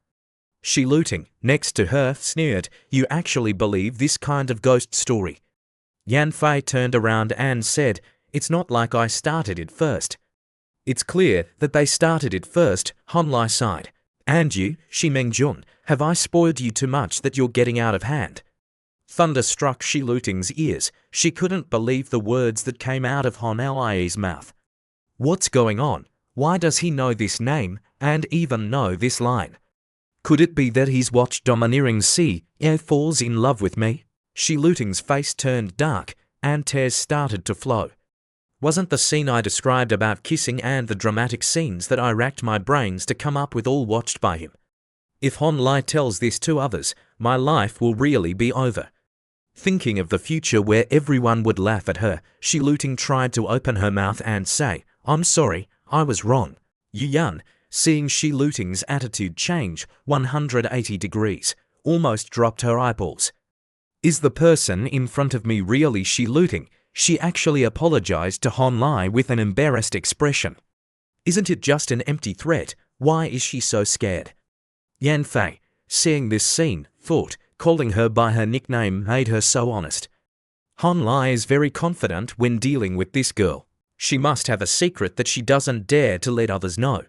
Shi Luting, next to her, sneered, "You actually believe this kind of ghost story?" Yan Fei turned around and said, "It's not like I started it first." "It's clear that they started it first," Hon Lai sighed. "And you, Shi Mengjun, have I spoiled you too much that you're getting out of hand?" Thunder struck Shi Luting's ears. She couldn't believe the words that came out of Hon Lai's mouth. What's going on? Why does he know this name, and even know this line? Could it be that he's watched Domineering Sea, falls in love with me? Shi Luting's face turned dark, and tears started to flow. Wasn't the scene I described about kissing and the dramatic scenes that I racked my brains to come up with all watched by him? If Hon Lai tells this to others, my life will really be over. Thinking of the future where everyone would laugh at her, Shi Luting tried to open her mouth and say, "I'm sorry, I was wrong." Yu Yun, seeing Shi Luting's attitude change 180 degrees, almost dropped her eyeballs. Is the person in front of me really Shi Luting? She actually apologized to Hon Lai with an embarrassed expression. Isn't it just an empty threat? Why is she so scared? Yan Fei, seeing this scene, thought calling her by her nickname made her so honest. Hon Lai is very confident when dealing with this girl. She must have a secret that she doesn't dare to let others know.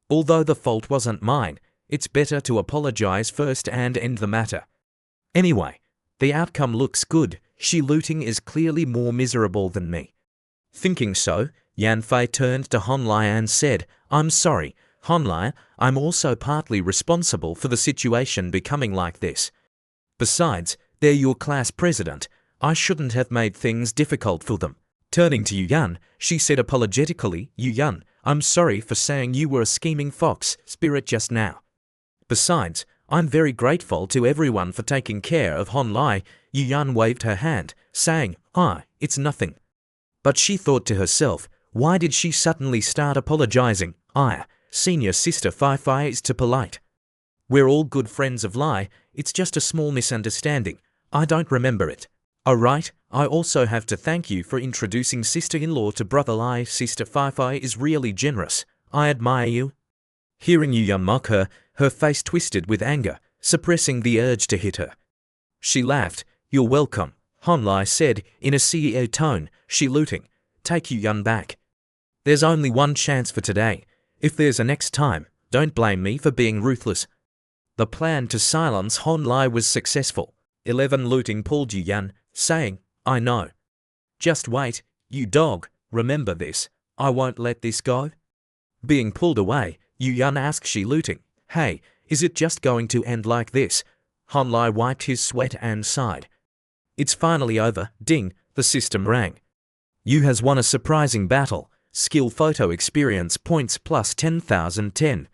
Although the fault wasn't mine, it's better to apologize first and end the matter. Anyway, the outcome looks good. Shi Luting is clearly more miserable than me. Thinking so, Yan Fei turned to Hon Lai and said, "I'm sorry, Hon Lai, I'm also partly responsible for the situation becoming like this. Besides, they're your class president. I shouldn't have made things difficult for them." Turning to Yu Yun, she said apologetically, "Yu Yun, I'm sorry for saying you were a scheming fox spirit just now. Besides, I'm very grateful to everyone for taking care of Hon Lai." Yu Yun waved her hand, saying, It's nothing." But she thought to herself, why did she suddenly start apologizing? Senior sister Fei Fei is too polite. We're all good friends of Lai, it's just a small misunderstanding. I don't remember it. Oh right, I also have to thank you for introducing sister-in-law to brother Lai. Sister Fei Fei is really generous. I admire you. Hearing Yu Yun mock her, her face twisted with anger, suppressing the urge to hit her. She laughed. "You're welcome," Hon Lai said in a CEO tone. Shi Luting, take Yu Yun back. There's only one chance for today. If there's a next time, don't blame me for being ruthless. The plan to silence Hon Lai was successful. 11 Luting pulled Yu Yun, saying, "I know. Just wait, you dog, remember this. I won't let this go." Being pulled away, Yu Yun asked Shi Luting, "Hey, is it just going to end like this?" Hon Lai wiped his sweat and sighed. It's finally over. Ding, the system rang. You has won a surprising battle. Skill photo experience points plus 10,010.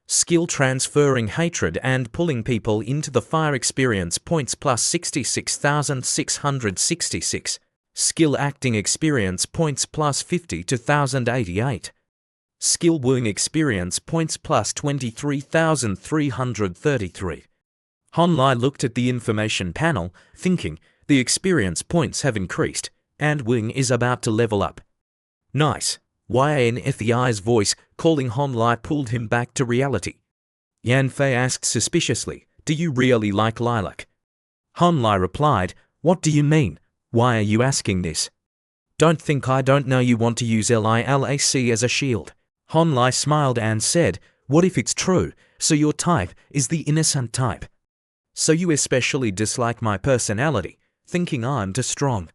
Skill transferring hatred and pulling people into the fire experience points plus 66,666. Skill acting experience points plus 50 to 1,088. Skill wooing experience points plus 23,333. Honlai looked at the information panel, thinking, the experience points have increased, and wing is about to level up. Nice. Yanfei's voice, calling Honlai, pulled him back to reality. Yanfei asked suspiciously, do you really like lilac? Honlai replied, what do you mean? Why are you asking this? Don't think I don't know you want to use lilac as a shield. Honlai smiled and said, what if it's true, so your type is the innocent type? So you especially dislike my personality, thinking I'm too strong.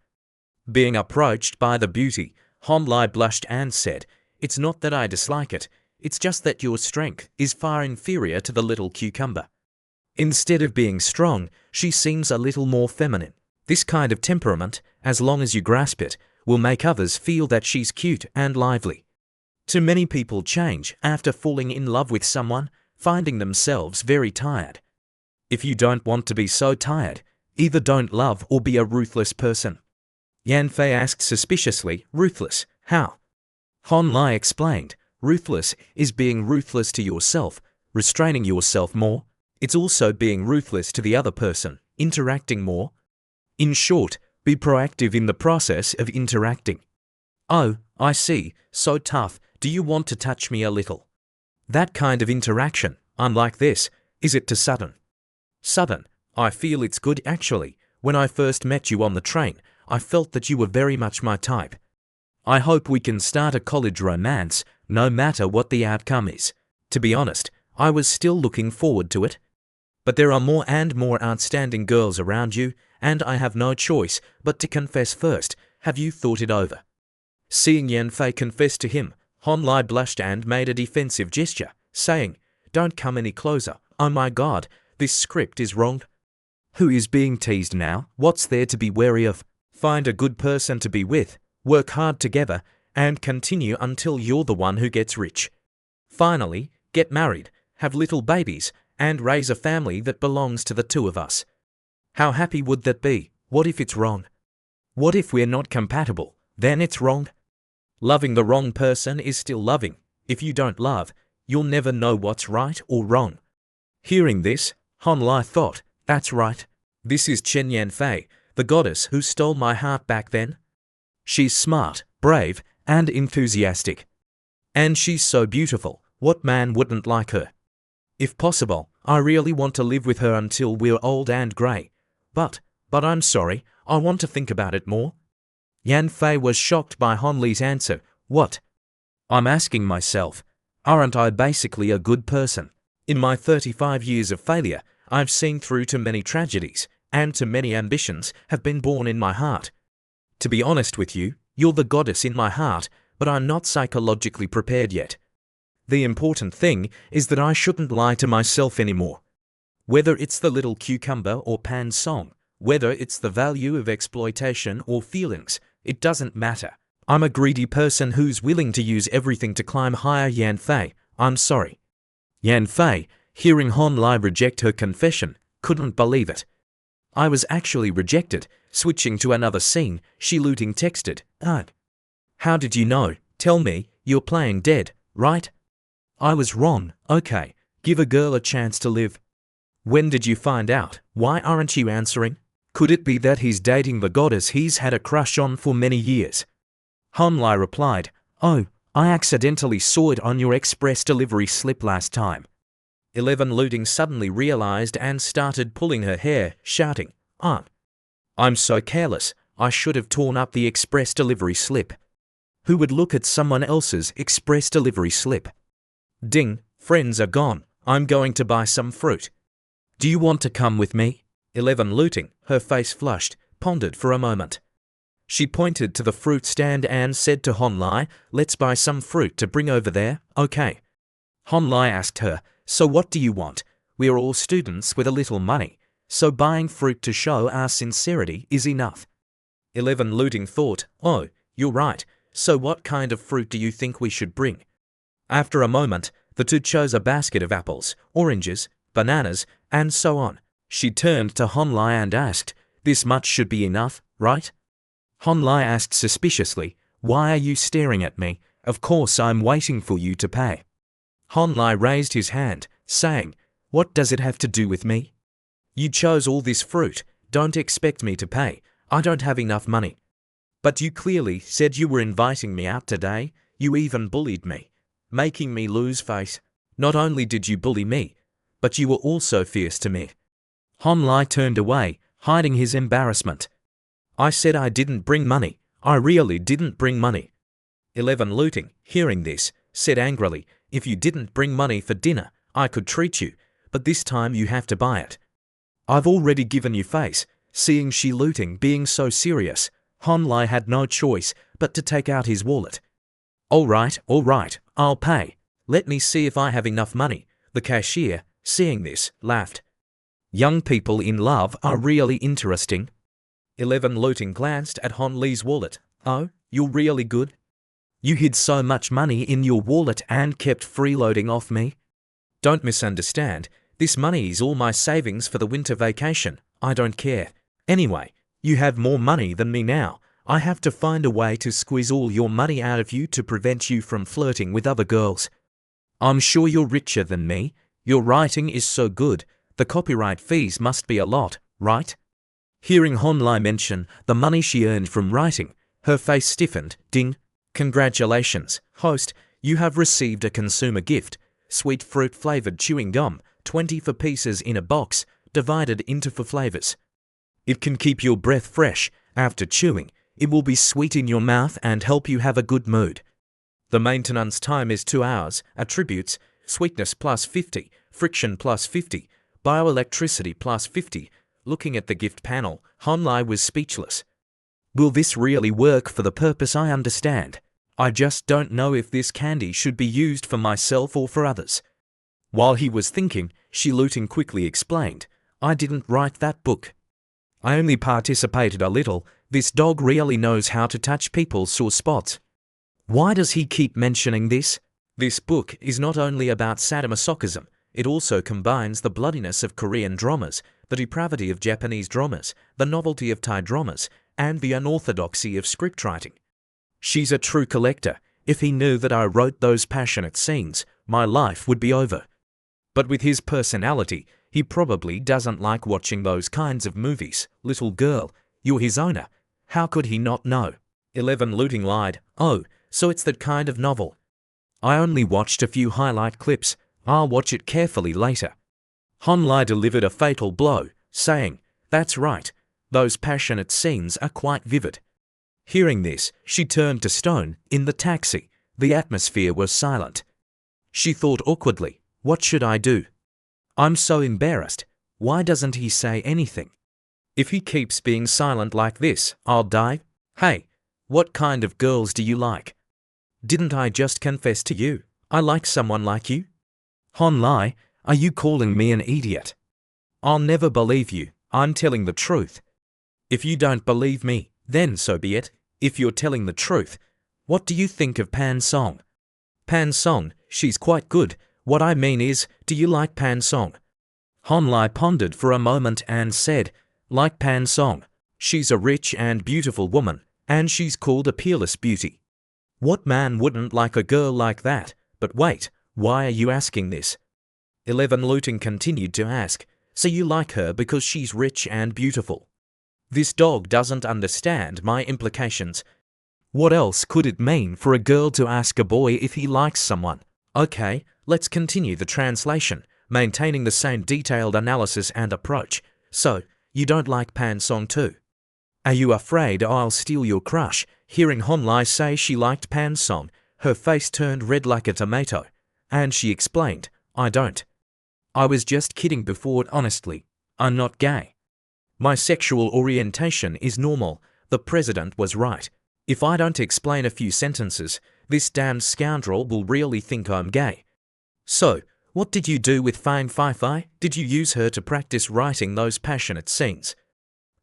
Being approached by the beauty, Honlai blushed and said, it's not that I dislike it, it's just that your strength is far inferior to the little cucumber. Instead of being strong, she seems a little more feminine. This kind of temperament, as long as you grasp it, will make others feel that she's cute and lively. Too many people change after falling in love with someone, finding themselves very tired. If you don't want to be so tired, either don't love or be a ruthless person. Yanfei asked suspiciously, ruthless, how? Honlai explained, ruthless is being ruthless to yourself, restraining yourself more. It's also being ruthless to the other person, interacting more. In short, be proactive in the process of interacting. Oh, I see, so tough, do you want to touch me a little? That kind of interaction, unlike this, is it too sudden? Sudden, I feel it's good actually. When I first met you on the train, I felt that you were very much my type. I hope we can start a college romance, no matter what the outcome is. To be honest, I was still looking forward to it. But there are more and more outstanding girls around you, and I have no choice but to confess first. Have you thought it over? Seeing Yanfei confess to him, Honlai blushed and made a defensive gesture, saying, don't come any closer. Oh my god, this script is wrong. Who is being teased now? What's there to be wary of? Find a good person to be with, work hard together, and continue until you're the one who gets rich. Finally, get married, have little babies, and raise a family that belongs to the two of us. How happy would that be? What if it's wrong? What if we're not compatible? Then it's wrong. Loving the wrong person is still loving. If you don't love, you'll never know what's right or wrong. Hearing this, Honlai thought, that's right. This is Chen Yanfei, the goddess who stole my heart back then. She's smart, brave, and enthusiastic. And she's so beautiful, what man wouldn't like her? If possible, I really want to live with her until we're old and grey. But I'm sorry, I want to think about it more. Yanfei was shocked by Honlai's answer. What? I'm asking myself, aren't I basically a good person? In my 35 years of failure, I've seen through to many tragedies, and too many ambitions have been born in my heart. To be honest with you, you're the goddess in my heart, but I'm not psychologically prepared yet. The important thing is that I shouldn't lie to myself anymore. Whether it's the little cucumber or Pan's song, whether it's the value of exploitation or feelings, it doesn't matter. I'm a greedy person who's willing to use everything to climb higher. Yanfei, I'm sorry. Yanfei, hearing Honlai reject her confession, couldn't believe it. I was actually rejected. Switching to another scene, Shiluting texted, how did you know? Tell me, you're playing dead, right? I was wrong. Okay, give a girl a chance to live. When did you find out? Why aren't you answering? Could it be that he's dating the goddess he's had a crush on for many years? Honlai replied, oh, I accidentally saw it on your express delivery slip last time. 11 Looting suddenly realized and started pulling her hair, shouting, I'm so careless, I should have torn up the express delivery slip. Who would look at someone else's express delivery slip? Ding, friends are gone, I'm going to buy some fruit. Do you want to come with me? 11 Looting, her face flushed, pondered for a moment. She pointed to the fruit stand and said to Honlai, let's buy some fruit to bring over there, okay? Honlai asked her, so what do you want? We are all students with a little money. so buying fruit to show our sincerity is enough. 11 Looting thought, oh, you're right, so what kind of fruit do you think we should bring? After a moment, the two chose a basket of apples, oranges, bananas, and so on. She turned to Honlai and asked, this much should be enough, right? Honlai asked suspiciously, why are you staring at me? Of course I'm waiting for you to pay. Honlai raised his hand, saying, what does it have to do with me? You chose all this fruit, don't expect me to pay, I don't have enough money. But you clearly said you were inviting me out today, you even bullied me, making me lose face. Not only did you bully me, but you were also fierce to me. Honlai turned away, hiding his embarrassment. I said I didn't bring money, I really didn't bring money. 11 Looting, hearing this, said angrily, if you didn't bring money for dinner, I could treat you, but this time you have to buy it. I've already given you face. Seeing she Looting being so serious, Honlai had no choice but to take out his wallet. All right, I'll pay. Let me see if I have enough money. The cashier, seeing this, laughed. Young people in love are really interesting. 11 Looting glanced at Honlai's wallet. Oh, you're really good. You hid so much money in your wallet and kept freeloading off me. Don't misunderstand, this money is all my savings for the winter vacation. I don't care. Anyway, you have more money than me now. I have to find a way to squeeze all your money out of you to prevent you from flirting with other girls. I'm sure you're richer than me. Your writing is so good. The copyright fees must be a lot, right? Hearing Honlai mention the money she earned from writing, her face stiffened. Ding. Congratulations, host. You have received a consumer gift. Sweet fruit-flavored chewing gum, 24 pieces in a box, divided into 4 flavors. It can keep your breath fresh. After chewing, it will be sweet in your mouth and help you have a good mood. The maintenance time is 2 hours. Attributes, sweetness plus 50, friction plus 50, bioelectricity plus 50. Looking at the gift panel, Honlai was speechless. Will this really work for the purpose I understand? I just don't know if this candy should be used for myself or for others. While he was thinking, she Looting quickly explained, I didn't write that book. I only participated a little. This dog really knows how to touch people's sore spots. Why does he keep mentioning this? This book is not only about sadomasochism, it also combines the bloodiness of Korean dramas, the depravity of Japanese dramas, the novelty of Thai dramas, and the unorthodoxy of scriptwriting. She's a true collector. If he knew that I wrote those passionate scenes, my life would be over. But with his personality, he probably doesn't like watching those kinds of movies. Little girl, you're his owner. How could he not know? 11 Looting lied. Oh, so it's that kind of novel. I only watched a few highlight clips. I'll watch it carefully later. Honlai delivered a fatal blow, saying, that's right. Those passionate scenes are quite vivid. Hearing this, she turned to Stone. In the taxi, the atmosphere was silent. She thought awkwardly, what should I do? I'm so embarrassed. Why doesn't he say anything? If he keeps being silent like this, I'll die. Hey, what kind of girls do you like? Didn't I just confess to you? I like someone like you. Honlai, are you calling me an idiot? I'll never believe you. I'm telling the truth. If you don't believe me, then so be it. If you're telling the truth, what do you think of Pan Song? Pan Song, she's quite good. What I mean is, do you like Pan Song? Honlai pondered for a moment and said, like Pan Song. She's a rich and beautiful woman, and she's called a peerless beauty. What man wouldn't like a girl like that? But wait, why are you asking this? 11 Looting continued to ask, so you like her because she's rich and beautiful? This dog doesn't understand my implications. What else could it mean for a girl to ask a boy if he likes someone? Okay, let's continue the translation, maintaining the same detailed analysis and approach. So, you don't like Pan Song too? Are you afraid I'll steal your crush? Hearing Honlai say she liked Pan Song, her face turned red like a tomato, and she explained, I don't. I was just kidding before. Honestly, I'm not gay. My sexual orientation is normal. The president was right. If I don't explain a few sentences, this damned scoundrel will really think I'm gay. So, What did you do with Fang Fai? Did you use her to practice writing those passionate scenes?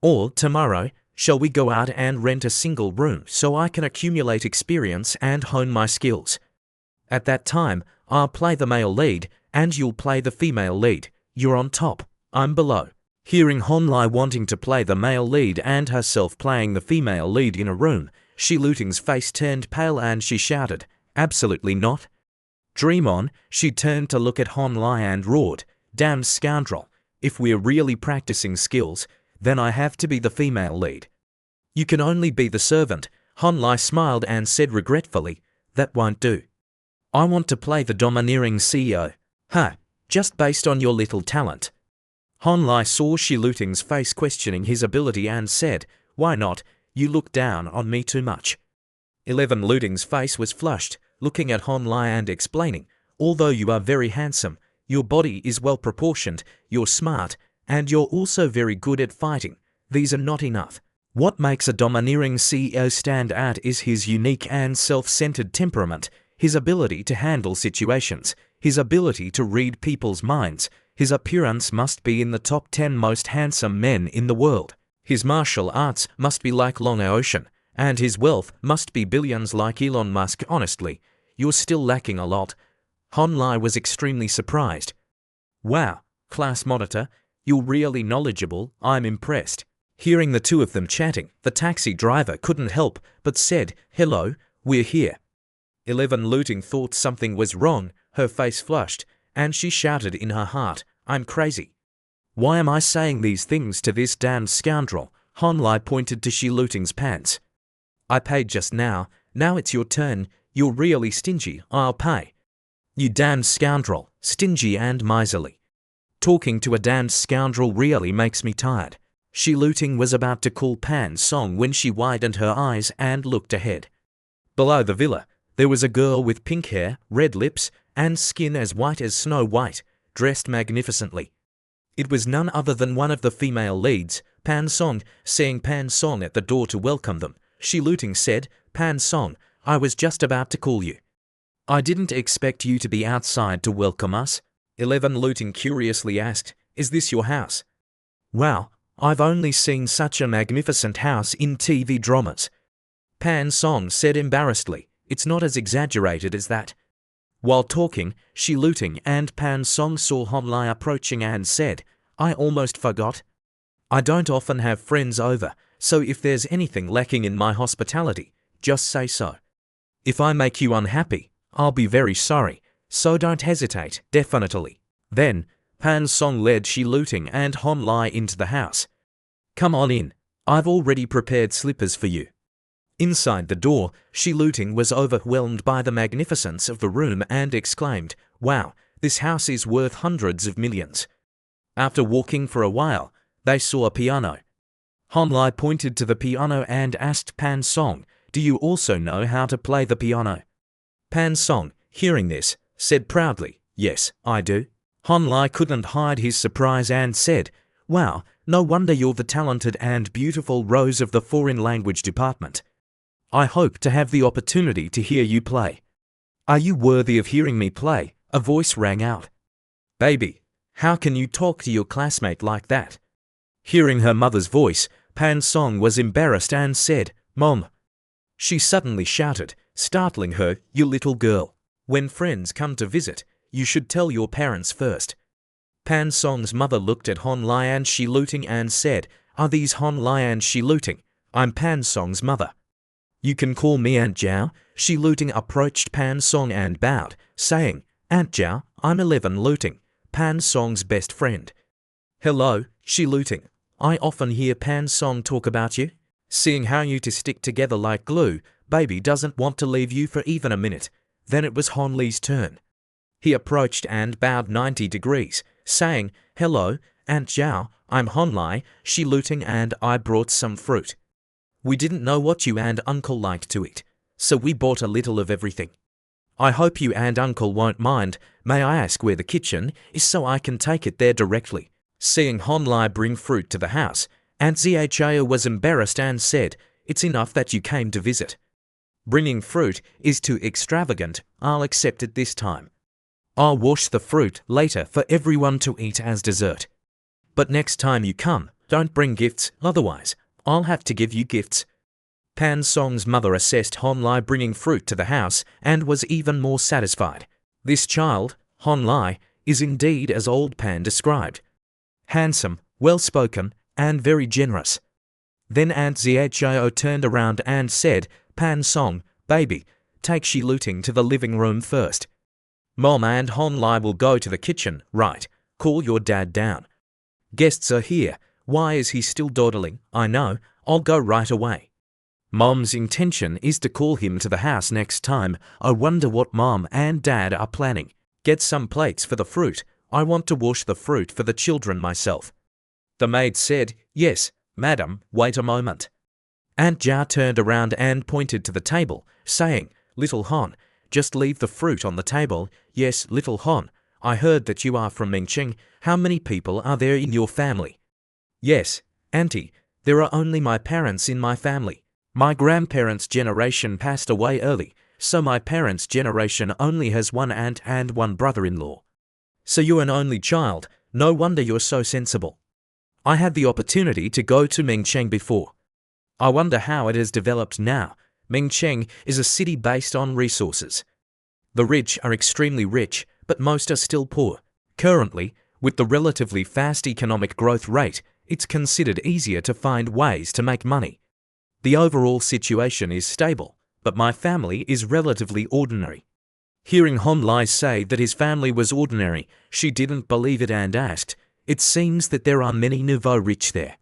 Or, tomorrow, shall we go out and rent a single room so I can accumulate experience and hone my skills? At that time, I'll play the male lead, and you'll play the female lead. You're on top, I'm below. Hearing Honlai wanting to play the male lead and herself playing the female lead in a room, Shiluting's face turned pale and she shouted, "Absolutely not." Dream on, she turned to look at Honlai and roared, "Damn scoundrel, if we're really practicing skills, then I have to be the female lead." "You can only be the servant," Honlai smiled and said regretfully, "That won't do. I want to play the domineering CEO. Huh, just based on your little talent." Honlai saw Shiluting's face questioning his ability and said, "Why not? You look down on me too much." 11 Luting's face was flushed, looking at Honlai and explaining, "Although you are very handsome, your body is well proportioned, you're smart, and you're also very good at fighting. These are not enough. What makes a domineering CEO stand out is his unique and self-centered temperament, his ability to handle situations, his ability to read people's minds. His appearance must be in the top 10 most handsome men in the world. His martial arts must be like Long Ocean, and his wealth must be billions like Elon Musk. Honestly, you're still lacking a lot." Honlai was extremely surprised. "Wow, class monitor, you're really knowledgeable, I'm impressed." Hearing the two of them chatting, the taxi driver couldn't help but said, "Hello, we're here." 11 Luting thought something was wrong, her face flushed, and she shouted in her heart, "I'm crazy. Why am I saying these things to this damned scoundrel?" Honlai pointed to Shiluting's pants. "I paid just now it's your turn. You're really stingy, I'll pay." "You damned scoundrel, stingy and miserly. Talking to a damned scoundrel really makes me tired." Shiluting was about to call Pan Song when she widened her eyes and looked ahead. Below the villa, there was a girl with pink hair, red lips, and skin as white as Snow White, dressed magnificently. It was none other than one of the female leads, Pan Song. Seeing Pan Song at the door to welcome them, Shiluting said, "Pan Song, I was just about to call you. I didn't expect you to be outside to welcome us." 11 Luting curiously asked, "Is this your house?" "Wow, I've only seen such a magnificent house in TV dramas." Pan Song said embarrassedly, "It's not as exaggerated as that." While talking, Shiluting and Pan Song saw Honlai approaching and said, "I almost forgot. I don't often have friends over, so if there's anything lacking in my hospitality, just say so. If I make you unhappy, I'll be very sorry, so don't hesitate, definitely." Then, Pan Song led Shiluting and Honlai into the house. "Come on in, I've already prepared slippers for you." Inside the door, Shiluting was overwhelmed by the magnificence of the room and exclaimed, "Wow, this house is worth hundreds of millions." After walking for a while, they saw a piano. Honlai pointed to the piano and asked Pan Song, "Do you also know how to play the piano?" Pan Song, hearing this, said proudly, "Yes, I do." Honlai couldn't hide his surprise and said, "Wow, no wonder you're the talented and beautiful Rose of the foreign language department. I hope to have the opportunity to hear you play." "Are you worthy of hearing me play?" a voice rang out. "Baby, how can you talk to your classmate like that?" Hearing her mother's voice, Pan Song was embarrassed and said, "Mom." She suddenly shouted, startling her, "You little girl. When friends come to visit, you should tell your parents first." Pan Song's mother looked at Honlai and Shiluting and said, "Are these Honlai and Shiluting? I'm Pan Song's mother." "You can call me Aunt Zhao." Shiluting approached Pan Song and bowed, saying, "Aunt Zhao, I'm 11 Luting, Pan Song's best friend." "Hello, Shiluting. I often hear Pan Song talk about you. Seeing how you two stick together like glue, baby doesn't want to leave you for even a minute." Then it was Honlai's turn. He approached and bowed 90 degrees, saying, "Hello, Aunt Zhao, I'm Honlai, Shiluting, and I brought some fruit. We didn't know what you and Uncle liked to eat, so we bought a little of everything. I hope you and Uncle won't mind. May I ask where the kitchen is so I can take it there directly?" Seeing Honlai bring fruit to the house, Aunt Zhao was embarrassed and said, "It's enough that you came to visit. Bringing fruit is too extravagant, I'll accept it this time." I'll wash the fruit later for everyone to eat as dessert. But next time you come, don't bring gifts, otherwise I'll have to give you gifts. Pan Song's mother assessed Hon Lai bringing fruit to the house and was even more satisfied. This child, Hon Lai, is indeed as old Pan described. Handsome, well-spoken, and very generous. Then Aunt Zhao turned around and said, Pan Song, baby, take she looting to the living room first. Mom and Hon Lai will go to the kitchen, right? Call your dad down. Guests are here. Why is he still dawdling? I know, I'll go right away. Mom's intention is to call him to the house next time. I wonder what Mom and Dad are planning. Get some plates for the fruit. I want to wash the fruit for the children myself. The maid said, Yes, madam, wait a moment. Aunt Jia turned around and pointed to the table, saying, Little Hon, just leave the fruit on the table. Yes, Little Hon, I heard that you are from Mingqing. How many people are there in your family? Yes, Auntie, there are only my parents in my family. My grandparents' generation passed away early, so my parents' generation only has one aunt and one brother-in-law. So you're an only child. No wonder you're so sensible. I had the opportunity to go to Mingcheng before. I wonder how it has developed now. Mingcheng is a city based on resources. The rich are extremely rich, but most are still poor. Currently, with the relatively fast economic growth rate, it's considered easier to find ways to make money. The overall situation is stable, but my family is relatively ordinary. Hearing Hon Lai say that his family was ordinary, she didn't believe it and asked, It seems that there are many nouveau rich there.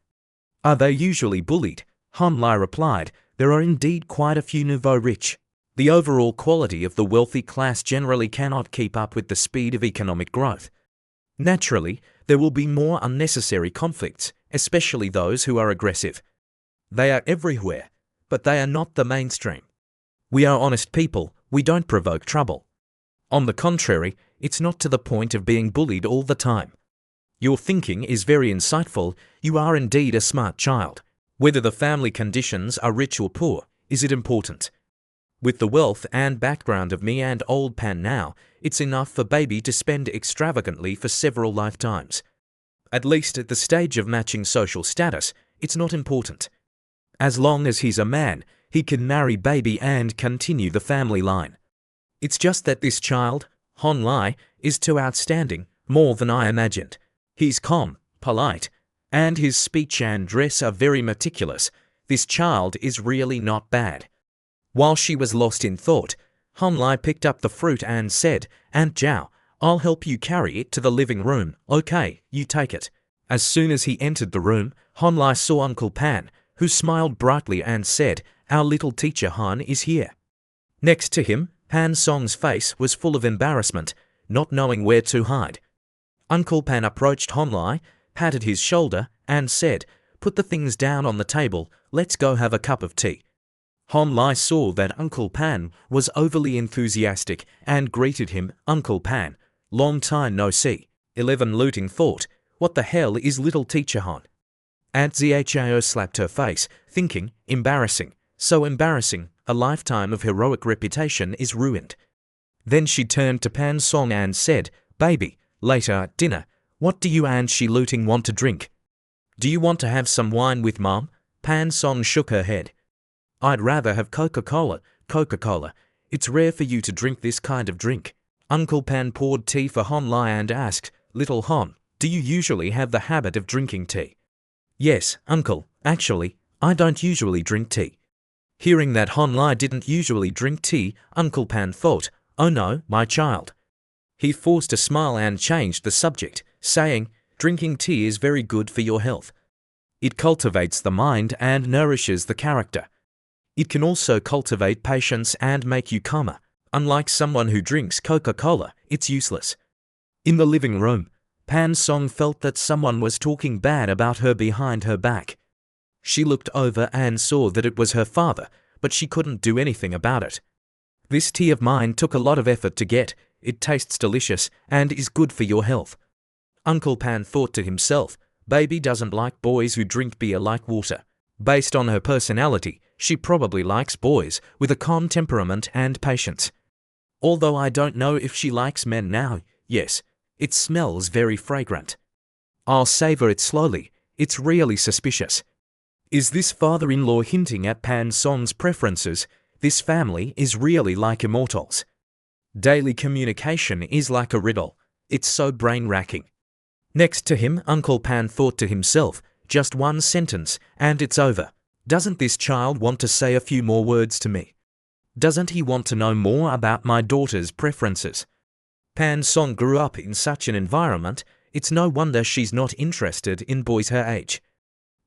Are they usually bullied? Hon Lai replied, There are indeed quite a few nouveau rich. The overall quality of the wealthy class generally cannot keep up with the speed of economic growth. Naturally, there will be more unnecessary conflicts, especially those who are aggressive. They are everywhere, but they are not the mainstream. We are honest people, we don't provoke trouble. On the contrary, it's not to the point of being bullied all the time. Your thinking is very insightful, you are indeed a smart child. Whether the family conditions are rich or poor, is it important? With the wealth and background of me and old Pan now, it's enough for baby to spend extravagantly for several lifetimes. At least at the stage of matching social status, it's not important. As long as he's a man, he can marry baby and continue the family line. It's just that this child, Hon Lai, is too outstanding, more than I imagined. He's calm, polite, and his speech and dress are very meticulous. This child is really not bad. While she was lost in thought, Hon Lai picked up the fruit and said, Aunt Zhao, I'll help you carry it to the living room. Okay, you take it. As soon as he entered the room, Hon Lai saw Uncle Pan, who smiled brightly and said, Our little teacher Han is here. Next to him, Pan Song's face was full of embarrassment, not knowing where to hide. Uncle Pan approached Hon Lai, patted his shoulder, and said, Put the things down on the table, let's go have a cup of tea. Hon Lai saw that Uncle Pan was overly enthusiastic and greeted him, Uncle Pan, long time no see. 11 looting thought, What the hell is little teacher Han? Aunt Zhao slapped her face, thinking, Embarrassing, so embarrassing, a lifetime of heroic reputation is ruined. Then she turned to Pan Song and said, Baby, later at dinner, what do you and she looting want to drink? Do you want to have some wine with Mom? Pan Song shook her head. I'd rather have Coca-Cola. Coca-Cola. It's rare for you to drink this kind of drink. Uncle Pan poured tea for Hon Lai and asked, Little Hon, do you usually have the habit of drinking tea? Yes, Uncle, actually, I don't usually drink tea. Hearing that Hon Lai didn't usually drink tea, Uncle Pan thought, Oh no, my child. He forced a smile and changed the subject, saying, Drinking tea is very good for your health. It cultivates the mind and nourishes the character. It can also cultivate patience and make you calmer. Unlike someone who drinks Coca-Cola, it's useless. In the living room, Pan Song felt that someone was talking bad about her behind her back. She looked over and saw that it was her father, but she couldn't do anything about it. This tea of mine took a lot of effort to get. It tastes delicious and is good for your health. Uncle Pan thought to himself, Baby doesn't like boys who drink beer like water. Based on her personality, she probably likes boys with a calm temperament and patience. Although I don't know if she likes men now, yes, it smells very fragrant. I'll savor it slowly, it's really suspicious. Is this father-in-law hinting at Pan Song's preferences? This family is really like immortals. Daily communication is like a riddle. It's so brain-racking. Next to him, Uncle Pan thought to himself, just one sentence, and it's over. Doesn't this child want to say a few more words to me? Doesn't he want to know more about my daughter's preferences? Pan Song grew up in such an environment, it's no wonder she's not interested in boys her age.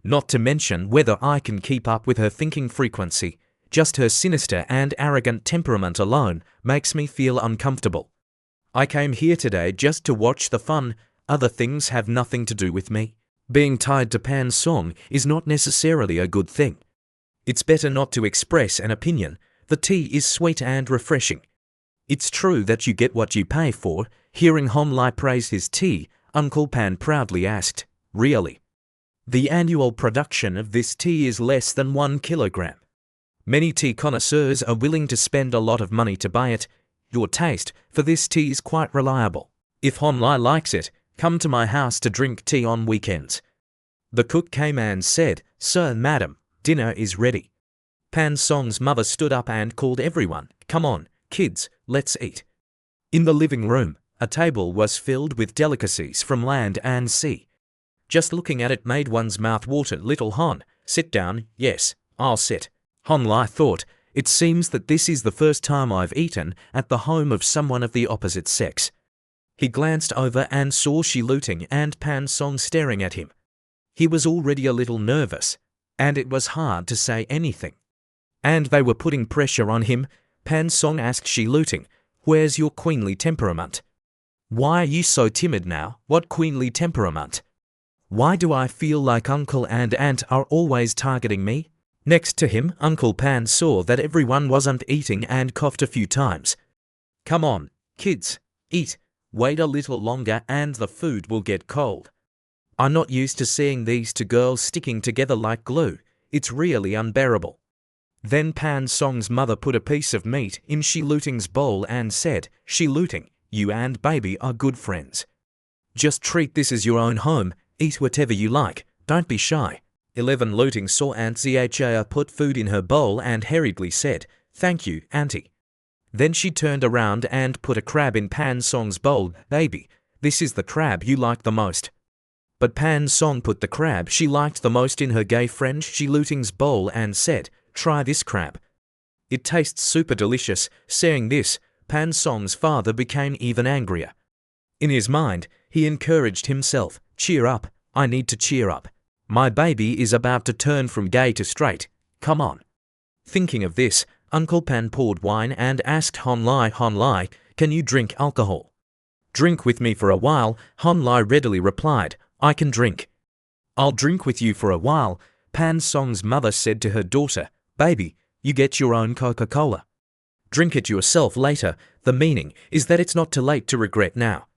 Not to mention whether I can keep up with her thinking frequency. Just her sinister and arrogant temperament alone makes me feel uncomfortable. I came here today just to watch the fun. Other things have nothing to do with me. Being tied to Pan Song is not necessarily a good thing. It's better not to express an opinion. The tea is sweet and refreshing. It's true that you get what you pay for. Hearing Hon Lai praise his tea, Uncle Pan proudly asked, "Really? The annual production of this tea is less than 1 kilogram. Many tea connoisseurs are willing to spend a lot of money to buy it. Your taste for this tea is quite reliable. If Hon Lai likes it, come to my house to drink tea on weekends." The cook came and said, "Sir, madam, dinner is ready." Pan Song's mother stood up and called everyone, "Come on, kids, let's eat." In the living room, a table was filled with delicacies from land and sea. Just looking at it made one's mouth water. "Little Hon, sit down." "Yes, I'll sit." Hon Lai thought, "It seems that this is the first time I've eaten at the home of someone of the opposite sex." He glanced over and saw Shi Luting and Pan Song staring at him. He was already a little nervous, and it was hard to say anything. And they were putting pressure on him. Pan Song asked Shi Luting, "Where's your queenly temperament? Why are you so timid now? What queenly temperament? Why do I feel like uncle and aunt are always targeting me?" Next to him, Uncle Pan saw that everyone wasn't eating and coughed a few times. "Come on, kids, eat. Wait a little longer and the food will get cold. I'm not used to seeing these two girls sticking together like glue. It's really unbearable." Then Pan Song's mother put a piece of meat in Shi Luting's bowl and said, "Shi Luting, you and baby are good friends. Just treat this as your own home. Eat whatever you like. Don't be shy." 11 Luting saw Aunt Zha put food in her bowl and hurriedly said, "Thank you, Auntie." Then she turned around and put a crab in Pan Song's bowl. "Baby, this is the crab you like the most." But Pan Song put the crab she liked the most in her gay friend Shi Luting's bowl and said, "Try this crab. It tastes super delicious." Saying this, Pan Song's father became even angrier. In his mind, he encouraged himself, "Cheer up, I need to cheer up. My baby is about to turn from gay to straight. Come on." Thinking of this, Uncle Pan poured wine and asked Hon Lai, "Can you drink alcohol?" "Drink with me for a while," Hon Lai readily replied, "I can drink." "I'll drink with you for a while," Pan Song's mother said to her daughter, "Baby, you get your own Coca-Cola. Drink it yourself later. The meaning is that it's not too late to regret now.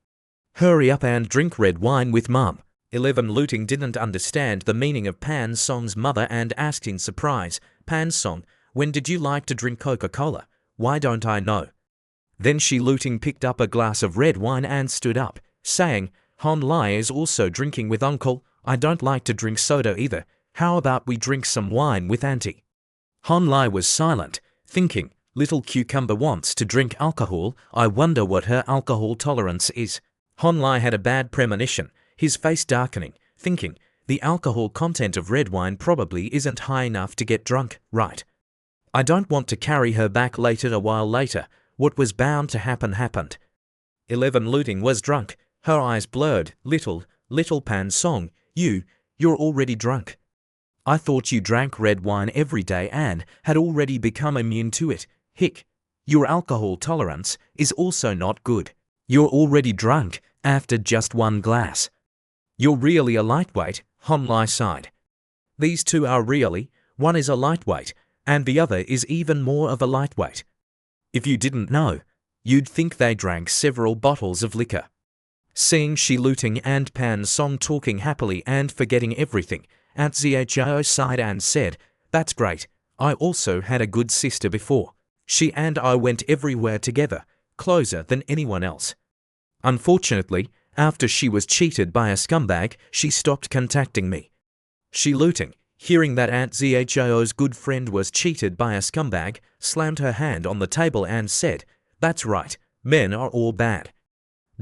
Hurry up and drink red wine with Mum." 11 Luting didn't understand the meaning of Pan Song's mother and asked in surprise, "Pan Song, when did you like to drink Coca-Cola? Why don't I know?" Then Shi Luting picked up a glass of red wine and stood up, saying, "Hon Lai is also drinking with Uncle. I don't like to drink soda either. How about we drink some wine with Auntie?" Hon Lai was silent, thinking, "Little cucumber wants to drink alcohol. I wonder what her alcohol tolerance is." Hon Lai had a bad premonition, his face darkening, thinking, "The alcohol content of red wine probably isn't high enough to get drunk, right? I don't want to carry her back later." A while later, what was bound to happen happened. 11 Luting was drunk, her eyes blurred. Little Pan Song, you're already drunk. I thought you drank red wine every day and had already become immune to it. Hick, your alcohol tolerance is also not good. You're already drunk after just 1 glass. You're really a lightweight," Hon Lai sighed. "These two are really, one is a lightweight, and the other is even more of a lightweight. If you didn't know, you'd think they drank several bottles of liquor." Seeing Shi Luting and Pan Song talking happily and forgetting everything, Aunt Zha sighed and said, "That's great. I also had a good sister before. She and I went everywhere together. closer than anyone else. Unfortunately, after she was cheated by a scumbag, she stopped contacting me. She looting, hearing that Aunt Zhio's good friend was cheated by a scumbag, slammed her hand on the table and said, "That's right, men are all bad.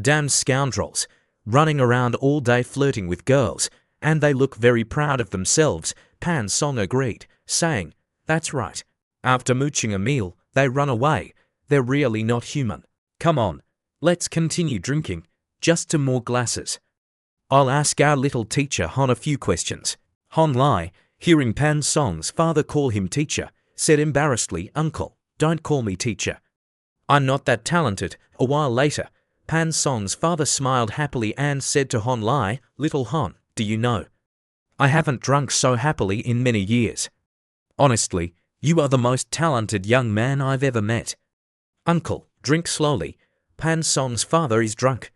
Damn scoundrels, running around all day flirting with girls, and they look very proud of themselves." Pan Song agreed, saying, "That's right. After mooching a meal, they run away. They're really not human. Come on, let's continue drinking, just 2 more glasses. I'll ask our little teacher Han a few questions." Han Lai, hearing Pan Song's father call him teacher, said embarrassedly, "Uncle, don't call me teacher. I'm not that talented." A while later, Pan Song's father smiled happily and said to Han Lai, "Little Han, do you know? I haven't drunk so happily in many years. Honestly, you are the most talented young man I've ever met." "Uncle, drink slowly. Pan Song's father is drunk.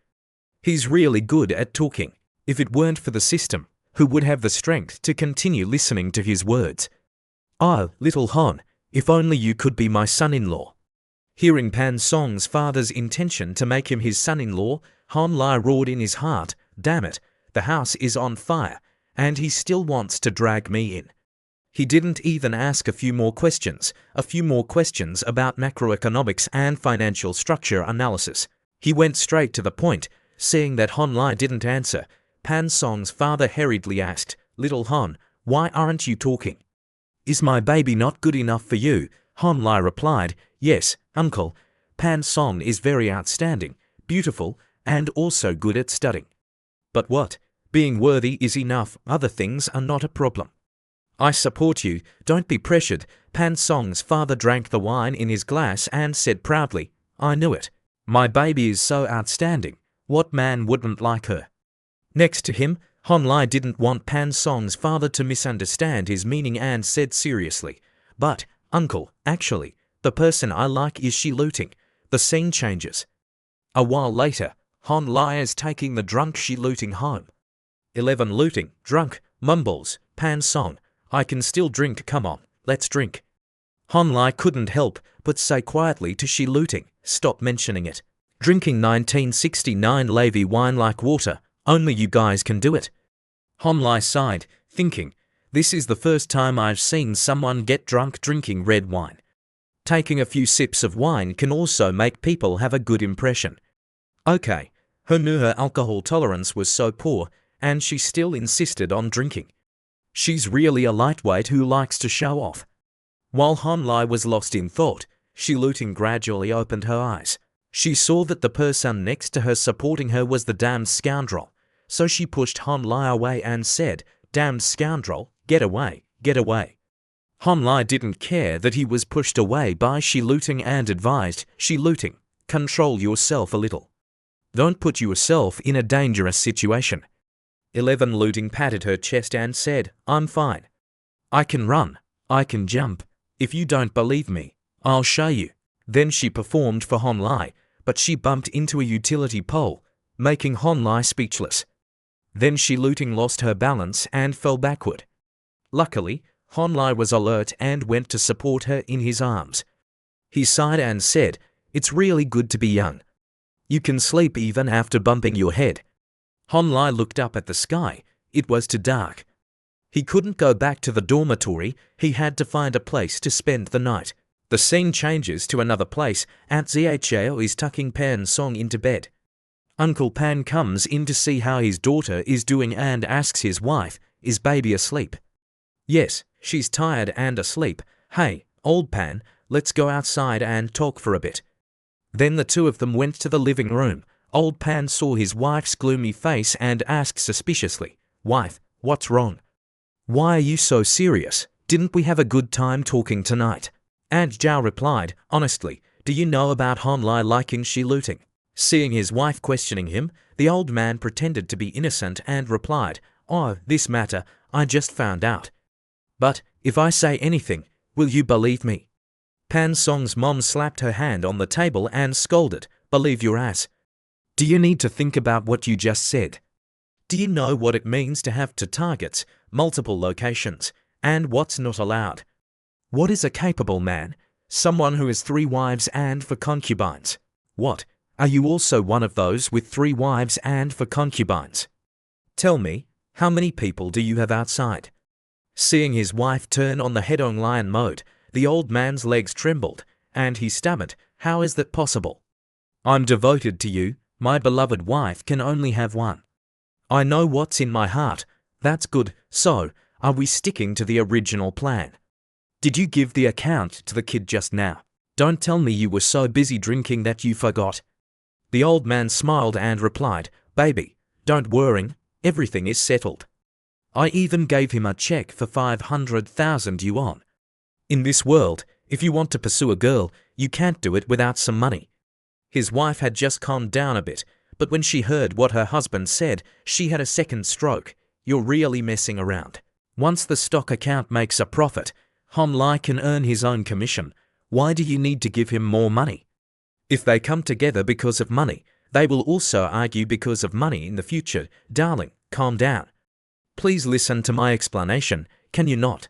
He's really good at talking. If it weren't for the system, who would have the strength to continue listening to his words? Oh, little Han, if only you could be my son-in-law." Hearing Pan Song's father's intention to make him his son-in-law, Han Lai roared in his heart, "Damn it, the house is on fire, and he still wants to drag me in." He didn't even ask a few more questions about macroeconomics and financial structure analysis. He went straight to the point. Seeing that Han Lai didn't answer, Pan Song's father hurriedly asked, "Little Han, why aren't you talking? Is my baby not good enough for you?" Han Lai replied, "Yes, uncle. Pan Song is very outstanding, beautiful, and also good at studying. But what? Being worthy is enough, other things are not a problem. I support you, don't be pressured." Pan Song's father drank the wine in his glass and said proudly, "I knew it. My baby is so outstanding. What man wouldn't like her?" Next to him, Han Lai didn't want Pan Song's father to misunderstand his meaning and said seriously, "But, uncle, actually, the person I like is she looting." The scene changes. A while later, Han Lai is taking the drunk she looting home. 11 looting, drunk, mumbles, Pan Song, "I can still drink, come on, let's drink." Han Lai couldn't help but say quietly to she looting, "Stop mentioning it. Drinking 1969 Levy wine like water, only you guys can do it." Han Lai sighed, thinking, "This is the first time I've seen someone get drunk drinking red wine. Taking a few sips of wine can also make people have a good impression." Okay, her alcohol tolerance was so poor, and she still insisted on drinking. She's really a lightweight who likes to show off. While Han Lai was lost in thought, she looting gradually opened her eyes. She saw that the person next to her supporting her was the damned scoundrel, so she pushed Han Lai away and said, "Damned scoundrel, get away, get away." Han Lai didn't care that he was pushed away by she looting and advised, "She looting, control yourself a little. Don't put yourself in a dangerous situation." 11 looting patted her chest and said, "I'm fine. I can run, I can jump. If you don't believe me, I'll show you." Then she performed for Han Lai, but she bumped into a utility pole, making Han Lai speechless. Then she looting lost her balance and fell backward. Luckily, Han Lai was alert and went to support her in his arms. He sighed and said, "It's really good to be young. You can sleep even after bumping your head." Han Lai looked up at the sky. It was too dark. He couldn't go back to the dormitory. He had to find a place to spend the night. The scene changes to another place. Aunt Zhao is tucking Pan Song into bed. Uncle Pan comes in to see how his daughter is doing and asks his wife, "Is baby asleep?" "Yes, she's tired and asleep. Hey, old Pan, let's go outside and talk for a bit." Then the two of them went to the living room. Old Pan saw his wife's gloomy face and asked suspiciously, "Wife, what's wrong? Why are you so serious? Didn't we have a good time talking tonight?" Aunt Zhao replied, "Honestly, do you know about Han Lai liking she looting?" Seeing his wife questioning him, the old man pretended to be innocent and replied, "Oh, this matter, I just found out. But, if I say anything, will you believe me?" Pan Song's mom slapped her hand on the table and scolded, "Believe your ass. Do you need to think about what you just said? Do you know what it means to have two targets, multiple locations, and what's not allowed? What is a capable man? Someone who has 3 wives and 4 concubines. What? Are you also one of those with 3 wives and 4 concubines? Tell me, how many people do you have outside? Seeing his wife turn on the head-on lion mode, the old man's legs trembled, and he stammered, "How is that possible? I'm devoted to you, my beloved wife can only have one. I know what's in my heart." That's good. So, are we sticking to the original plan? Did you give the account to the kid just now? Don't tell me you were so busy drinking that you forgot. The old man smiled and replied, "Baby, don't worry, everything is settled. I even gave him a check for 500,000 yuan. In this world, if you want to pursue a girl, you can't do it without some money." His wife had just calmed down a bit, but when she heard what her husband said, she had a second stroke. You're really messing around. Once the stock account makes a profit, Hon Lai can earn his own commission. Why do you need to give him more money? If they come together because of money, they will also argue because of money in the future. Darling, calm down. Please listen to my explanation, can you not?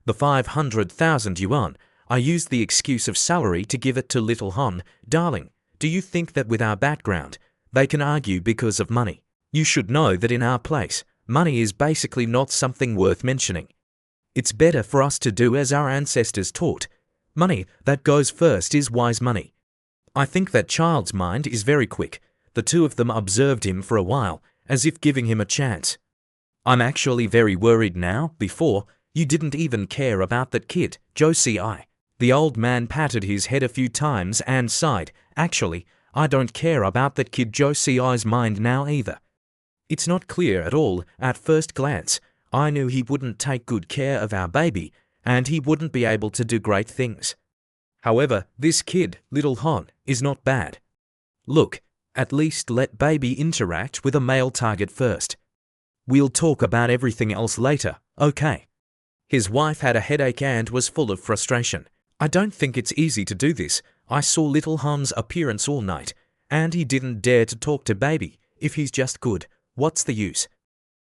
The 500,000 yuan, I used the excuse of salary to give it to little Hon. Darling, do you think that with our background, they can argue because of money? You should know that in our place, money is basically not something worth mentioning. It's better for us to do as our ancestors taught. Money that goes first is wise money. I think that child's mind is very quick. The two of them observed him for a while, as if giving him a chance. I'm actually very worried now. Before, you didn't even care about that kid, Josie. The old man patted his head a few times and sighed. Actually, I don't care about that kid Josie's mind now either. It's not clear at all. At first glance, I knew he wouldn't take good care of our baby, and he wouldn't be able to do great things. However, this kid, little Hon, is not bad. Look, at least let baby interact with a male target first. We'll talk about everything else later, okay? His wife had a headache and was full of frustration. I don't think it's easy to do this. I saw little Hon's appearance all night, and he didn't dare to talk to baby. If he's just good, what's the use?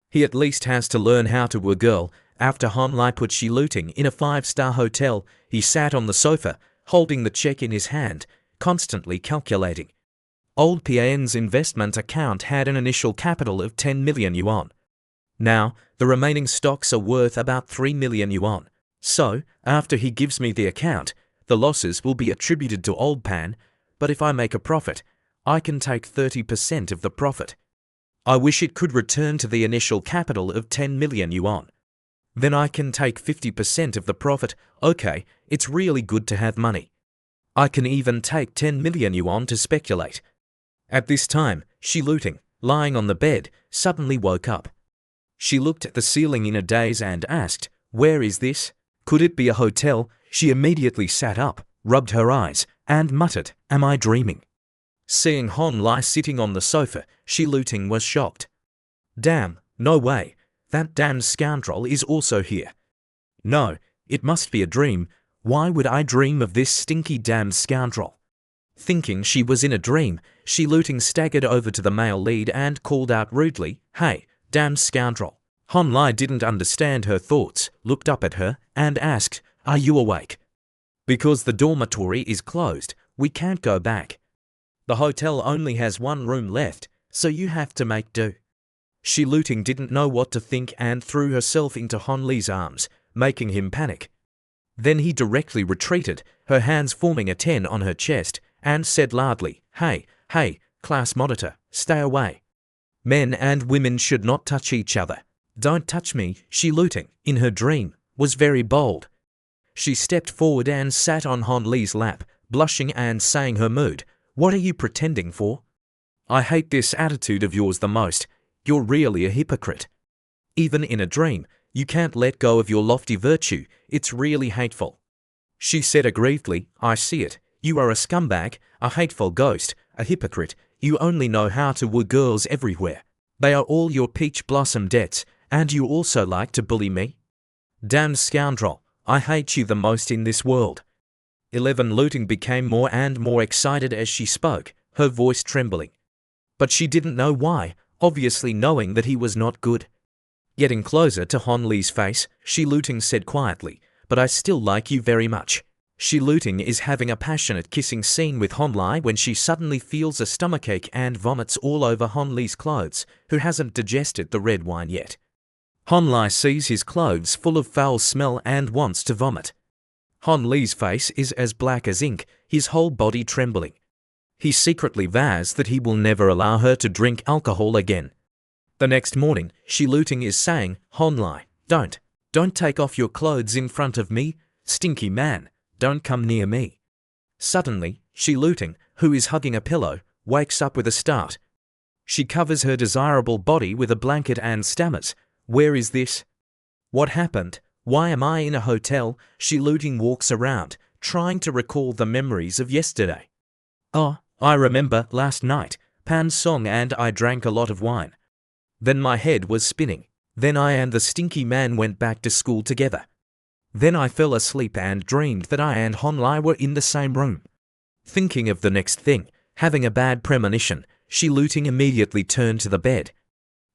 He at least has to learn how to woo a girl. After Hon Lai put she looting in a 5-star hotel, he sat on the sofa, holding the check in his hand, constantly calculating. Old Pian's investment account had an initial capital of 10 million yuan. Now, the remaining stocks are worth about 3 million yuan. So, after he gives me the account, the losses will be attributed to Old Pan, but if I make a profit, I can take 30% of the profit. I wish it could return to the initial capital of 10 million yuan. Then I can take 50% of the profit. Okay, it's really good to have money. I can even take 10 million yuan to speculate. At this time, Shi Luting, lying on the bed, suddenly woke up. She looked at the ceiling in a daze and asked, "Where is this? Could it be a hotel?" She immediately sat up, rubbed her eyes, and muttered, "Am I dreaming?" Seeing Hon Lai sitting on the sofa, Shi Luting was shocked. "Damn, no way. That damned scoundrel is also here. No, it must be a dream. Why would I dream of this stinky damned scoundrel?" Thinking she was in a dream, Shi Luting staggered over to the male lead and called out rudely, "Hey, damned scoundrel." Hon Lai didn't understand her thoughts, looked up at her, and asked, "Are you awake?" "Because the dormitory is closed, we can't go back. The hotel only has one room left, so you have to make do." Shi Luting didn't know what to think and threw herself into Hon Li's arms, making him panic. Then he directly retreated, her hands forming a 10 on her chest, and said loudly, Hey, class monitor, stay away. Men and women should not touch each other. Don't touch me." Shi Luting, in her dream, was very bold. She stepped forward and sat on Hon Li's lap, blushing and saying her mood, "What are you pretending for? I hate this attitude of yours the most. You're really a hypocrite. Even in a dream, you can't let go of your lofty virtue. It's really hateful." She said aggrievedly, "I see it. You are a scumbag, a hateful ghost, a hypocrite. You only know how to woo girls everywhere. They are all your peach blossom debts, and you also like to bully me? Damned scoundrel, I hate you the most in this world." 11 Luting became more and more excited as she spoke, her voice trembling. But she didn't know why, obviously knowing that he was not good. Getting closer to Hon Li's face, Shi Luting said quietly, "But I still like you very much. Shi Luting is having a passionate kissing scene with Hon Lai when she suddenly feels a stomachache and vomits all over Hon Li's clothes, who hasn't digested the red wine yet. Hon Lai sees his clothes full of foul smell and wants to vomit. Hon Li's face is as black as ink, his whole body trembling. He secretly vows that he will never allow her to drink alcohol again. The next morning, Shi Luting is saying, "Hon Lai, don't take off your clothes in front of me, stinky man, don't come near me." Suddenly, Shi Luting, who is hugging a pillow, wakes up with a start. She covers her desirable body with a blanket and stammers, "Where is this? What happened? Why am I in a hotel?" Shi Luting walks around, trying to recall the memories of yesterday. "Oh, I remember last night, Pan's song, and I drank a lot of wine. Then my head was spinning. Then I and the stinky man went back to school together. Then I fell asleep and dreamed that I and Hon Lai were in the same room." Thinking of the next thing, having a bad premonition, Shi Luting immediately turned to the bed.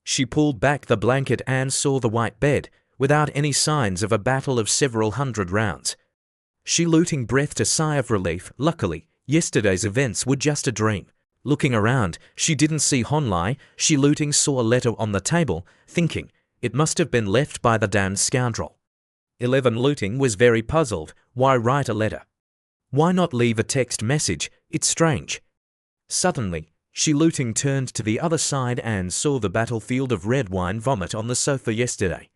She pulled back the blanket and saw the white bed, without any signs of a battle of several hundred rounds. Shi Luting breathed a sigh of relief. Luckily, yesterday's events were just a dream. Looking around, she didn't see Hon Lai. Shi Luting saw a letter on the table, thinking, it must have been left by the damned scoundrel. 11 Luting was very puzzled. Why write a letter? Why not leave a text message? It's strange. Suddenly, Shi Luting turned to the other side and saw the battlefield of red wine vomit on the sofa yesterday.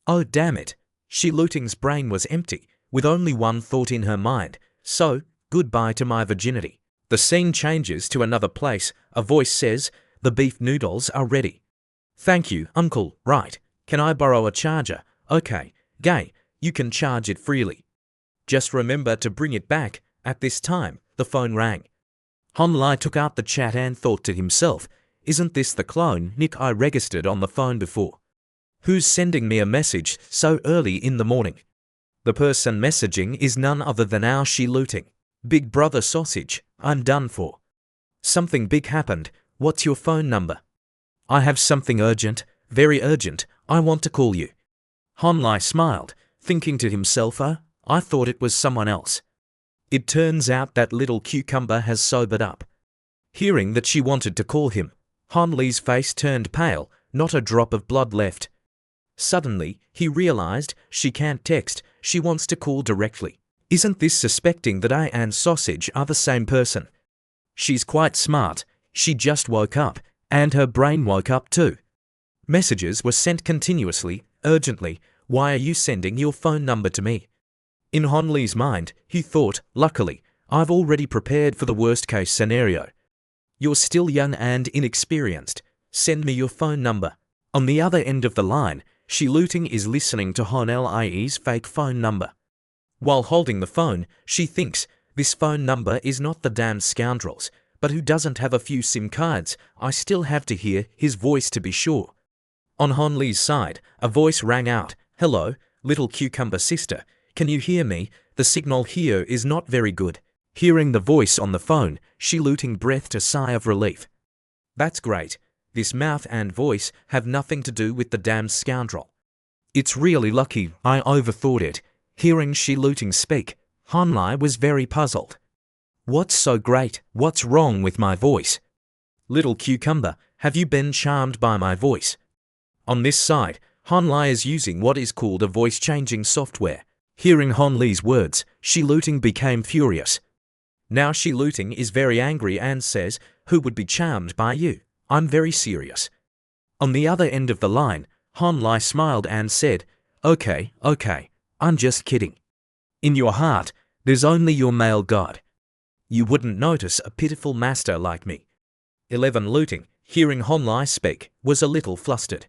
Oh damn it! Shi Luting's brain was empty, with only one thought in her mind. So, goodbye to my virginity. The scene changes to another place. A voice says, "The beef noodles are ready." "Thank you, uncle. Right. Can I borrow a charger?" "Okay. Gay. You can charge it freely. Just remember to bring it back." At this time, the phone rang. Hon Lai took out the chat and thought to himself, "Isn't this the clone Nick I registered on the phone before? Who's sending me a message so early in the morning?" The person messaging is none other than our Shi Luting. "Big brother sausage, I'm done for. Something big happened. What's your phone number?" "I have something urgent, very urgent. I want to call you." Hon Lai smiled, thinking to himself, I thought it was someone else. It turns out that little cucumber has sobered up. Hearing that she wanted to call him, Hon Li's face turned pale, not a drop of blood left. Suddenly, he realized she can't text, she wants to call directly. Isn't this suspecting that I and Sausage are the same person? She's quite smart. She just woke up, and her brain woke up too. Messages were sent continuously, urgently. "Why are you sending your phone number to me?" In Hon Li's mind, he thought, "Luckily, I've already prepared for the worst-case scenario. You're still young and inexperienced. Send me your phone number." On the other end of the line, Shi Luting is listening to Hon Lie's fake phone number. While holding the phone, she thinks, this phone number is not the damned scoundrel's, but who doesn't have a few SIM cards? I still have to hear his voice to be sure. On Hon Li's side, a voice rang out, "Hello, little cucumber sister. Can you hear me? The signal here is not very good." Hearing the voice on the phone, Shi Luting breathed a sigh of relief. That's great. This mouth and voice have nothing to do with the damned scoundrel. It's really lucky I overthought it. Hearing Shi Luting speak, Hon Lai was very puzzled. What's so great? What's wrong with my voice? Little cucumber, have you been charmed by my voice? On this side, Hon Lai is using what is called a voice-changing software. Hearing Hon Li's words, Shi Luting became furious. Now Shi Luting is very angry and says, "Who would be charmed by you? I'm very serious." On the other end of the line, Hon Lai smiled and said, Okay, I'm just kidding. In your heart, there's only your male god. You wouldn't notice a pitiful master like me." 11 Luting, hearing Hon Lai speak, was a little flustered.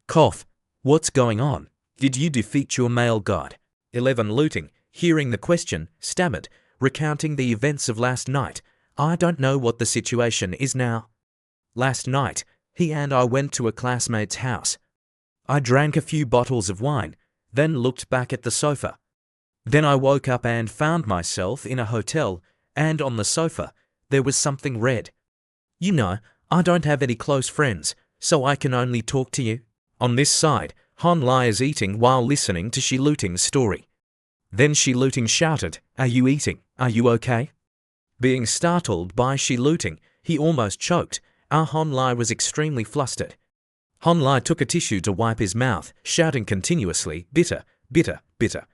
Cough. What's going on? Did you defeat your male god? 11 Luting, hearing the question, stammered, recounting the events of last night. "I don't know what the situation is now. Last night, he and I went to a classmate's house. I drank a few bottles of wine, then looked back at the sofa. Then I woke up and found myself in a hotel, and on the sofa, there was something red. You know, I don't have any close friends, so I can only talk to you." On this side, Hon Lai is eating while listening to Shi Luting's story. Then Shi Luting shouted, "Are you eating? Are you okay?" Being startled by Shi Luting, he almost choked. Hon Lai was extremely flustered. Hon Lai took a tissue to wipe his mouth, shouting continuously, "Bitter, bitter, bitter.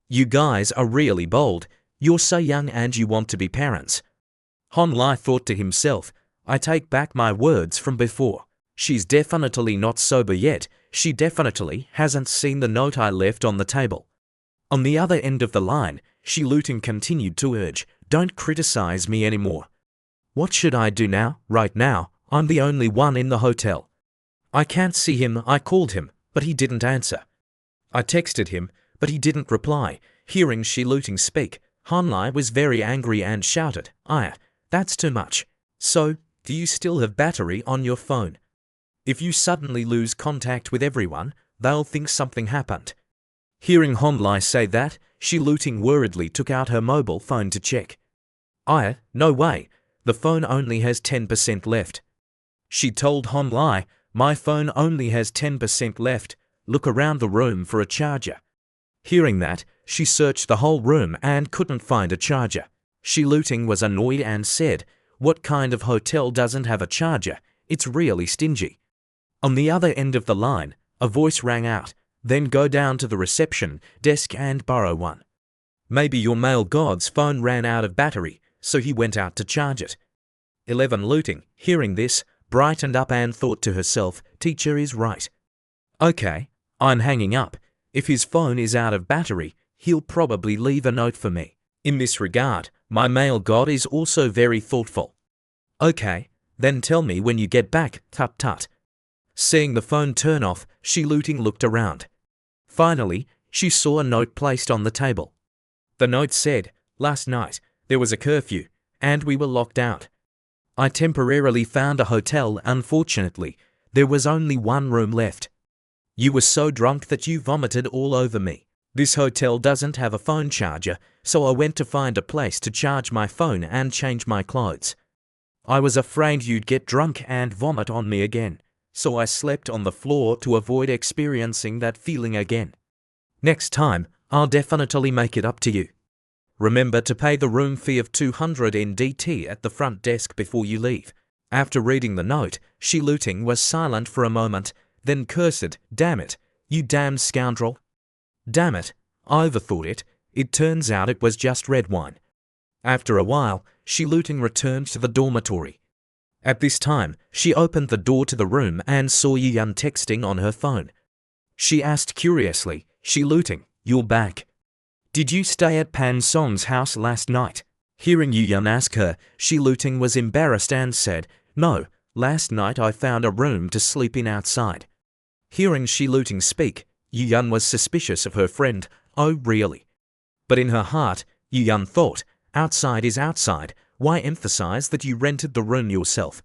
You guys are really bold. You're so young and you want to be parents." Hon Lai thought to himself, "I take back my words from before. She's definitely not sober yet. She definitely hasn't seen the note I left on the table." On the other end of the line, Shi Luting continued to urge, "Don't criticize me anymore. What should I do now? Right now, I'm the only one in the hotel. I can't see him. I called him, but he didn't answer. I texted him, but he didn't reply." Hearing Shi Luting speak, Hon Lai was very angry and shouted, That's too much. So, do you still have battery on your phone? If you suddenly lose contact with everyone, they'll think something happened." Hearing Hon Lai say that, Shi Luting worriedly took out her mobile phone to check. No way. The phone only has 10% left." She told Hon Lai, "My phone only has 10% left. Look around the room for a charger." Hearing that, she searched the whole room and couldn't find a charger. Shi Luting was annoyed and said, "What kind of hotel doesn't have a charger? It's really stingy." On the other end of the line, a voice rang out, "Then go down to the reception desk and borrow one. Maybe your male god's phone ran out of battery, so he went out to charge it." 11 Luting, hearing this, brightened up and thought to herself, "Teacher is right. Okay, I'm hanging up. If his phone is out of battery, he'll probably leave a note for me. In this regard, my male god is also very thoughtful. Okay, then tell me when you get back, tut tut." Seeing the phone turn off, Shi Luting looked around. Finally, she saw a note placed on the table. The note said, "Last night, there was a curfew, and we were locked out. I temporarily found a hotel. Unfortunately, there was only one room left. You were so drunk that you vomited all over me. This hotel doesn't have a phone charger, so I went to find a place to charge my phone and change my clothes. I was afraid you'd get drunk and vomit on me again, so I slept on the floor to avoid experiencing that feeling again. Next time, I'll definitely make it up to you. Remember to pay the room fee of 200 NDT at the front desk before you leave." After reading the note, Shi Luting was silent for a moment, then cursed, "Damn it, you damned scoundrel. Damn it, I overthought it. It turns out it was just red wine." After a while, Shi Luting returned to the dormitory. At this time, she opened the door to the room and saw Yun texting on her phone. She asked curiously, "Shi Luting, you're back. Did you stay at Pan Song's house last night?" Hearing Yun ask her, Shi Luting was embarrassed and said, "No, last night I found a room to sleep in outside." Hearing Shi Luting speak, Yun was suspicious of her friend. "Oh, really?" But in her heart, Yun thought, "Outside is outside. Why emphasize that you rented the room yourself?"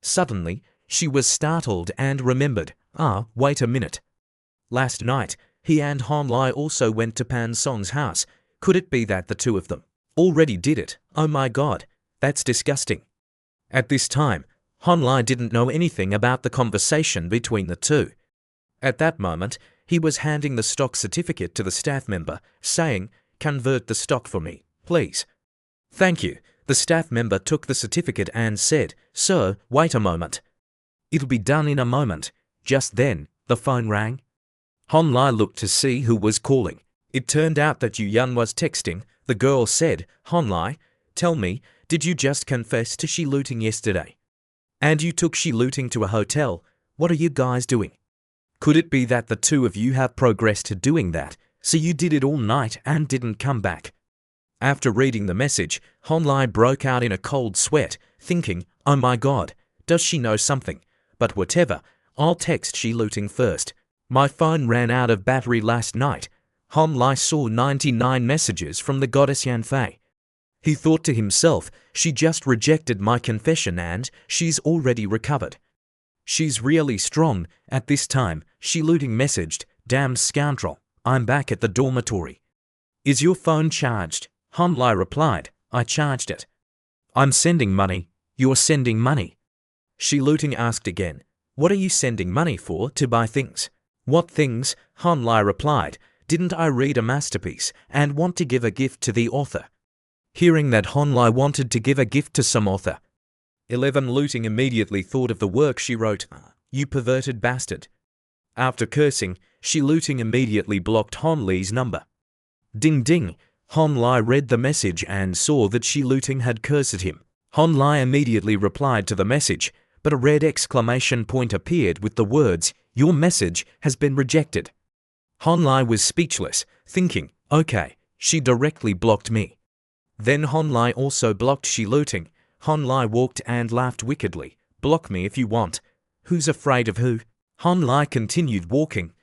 Suddenly, she was startled and remembered, wait a minute. Last night, he and Hon Lai also went to Pan Song's house. Could it be that the two of them already did it? Oh my god, that's disgusting. At this time, Hon Lai didn't know anything about the conversation between the two. At that moment, he was handing the stock certificate to the staff member, saying, "Convert the stock for me, please." "Thank you." The staff member took the certificate and said, "Sir, wait a moment." "It'll be done in a moment." Just then, the phone rang. Hon Lai looked to see who was calling. It turned out that Yun was texting. The girl said, "Hon Lai, tell me, did you just confess to Shi Luting yesterday? And you took Shi Luting to a hotel. What are you guys doing? Could it be that the two of you have progressed to doing that, so you did it all night and didn't come back?" After reading the message, Hon Lai broke out in a cold sweat, thinking, "Oh my god, does she know something? But whatever, I'll text Shi Luting first. My phone ran out of battery last night." Hon Lai saw 99 messages from the goddess Yanfei. He thought to himself, "She just rejected my confession and she's already recovered. She's really strong." At this time, Shi Luting messaged, "Damn scoundrel, I'm back at the dormitory. Is your phone charged?" Hon Lai replied, "I charged it." "I'm sending money." "You're sending money?" Shi Luting asked again, "What are you sending money for? To buy things?" "What things?" Hon Lai replied, Didn't I read a masterpiece and want to give a gift to the author? Hearing that Honlai wanted to give a gift to some author. 11. Looting immediately thought of the work she wrote. You perverted bastard. After cursing, she Looting immediately blocked Honlai's number. Ding ding. Honlai read the message and saw that she Looting had cursed him. Honlai immediately replied to the message, but a red exclamation point appeared with the words, "Your message has been rejected." Honlai was speechless, thinking, okay, she directly blocked me. Then Honlai also blocked she Looting. Honlai walked and laughed wickedly. Block me if you want. Who's afraid of who? Honlai continued walking.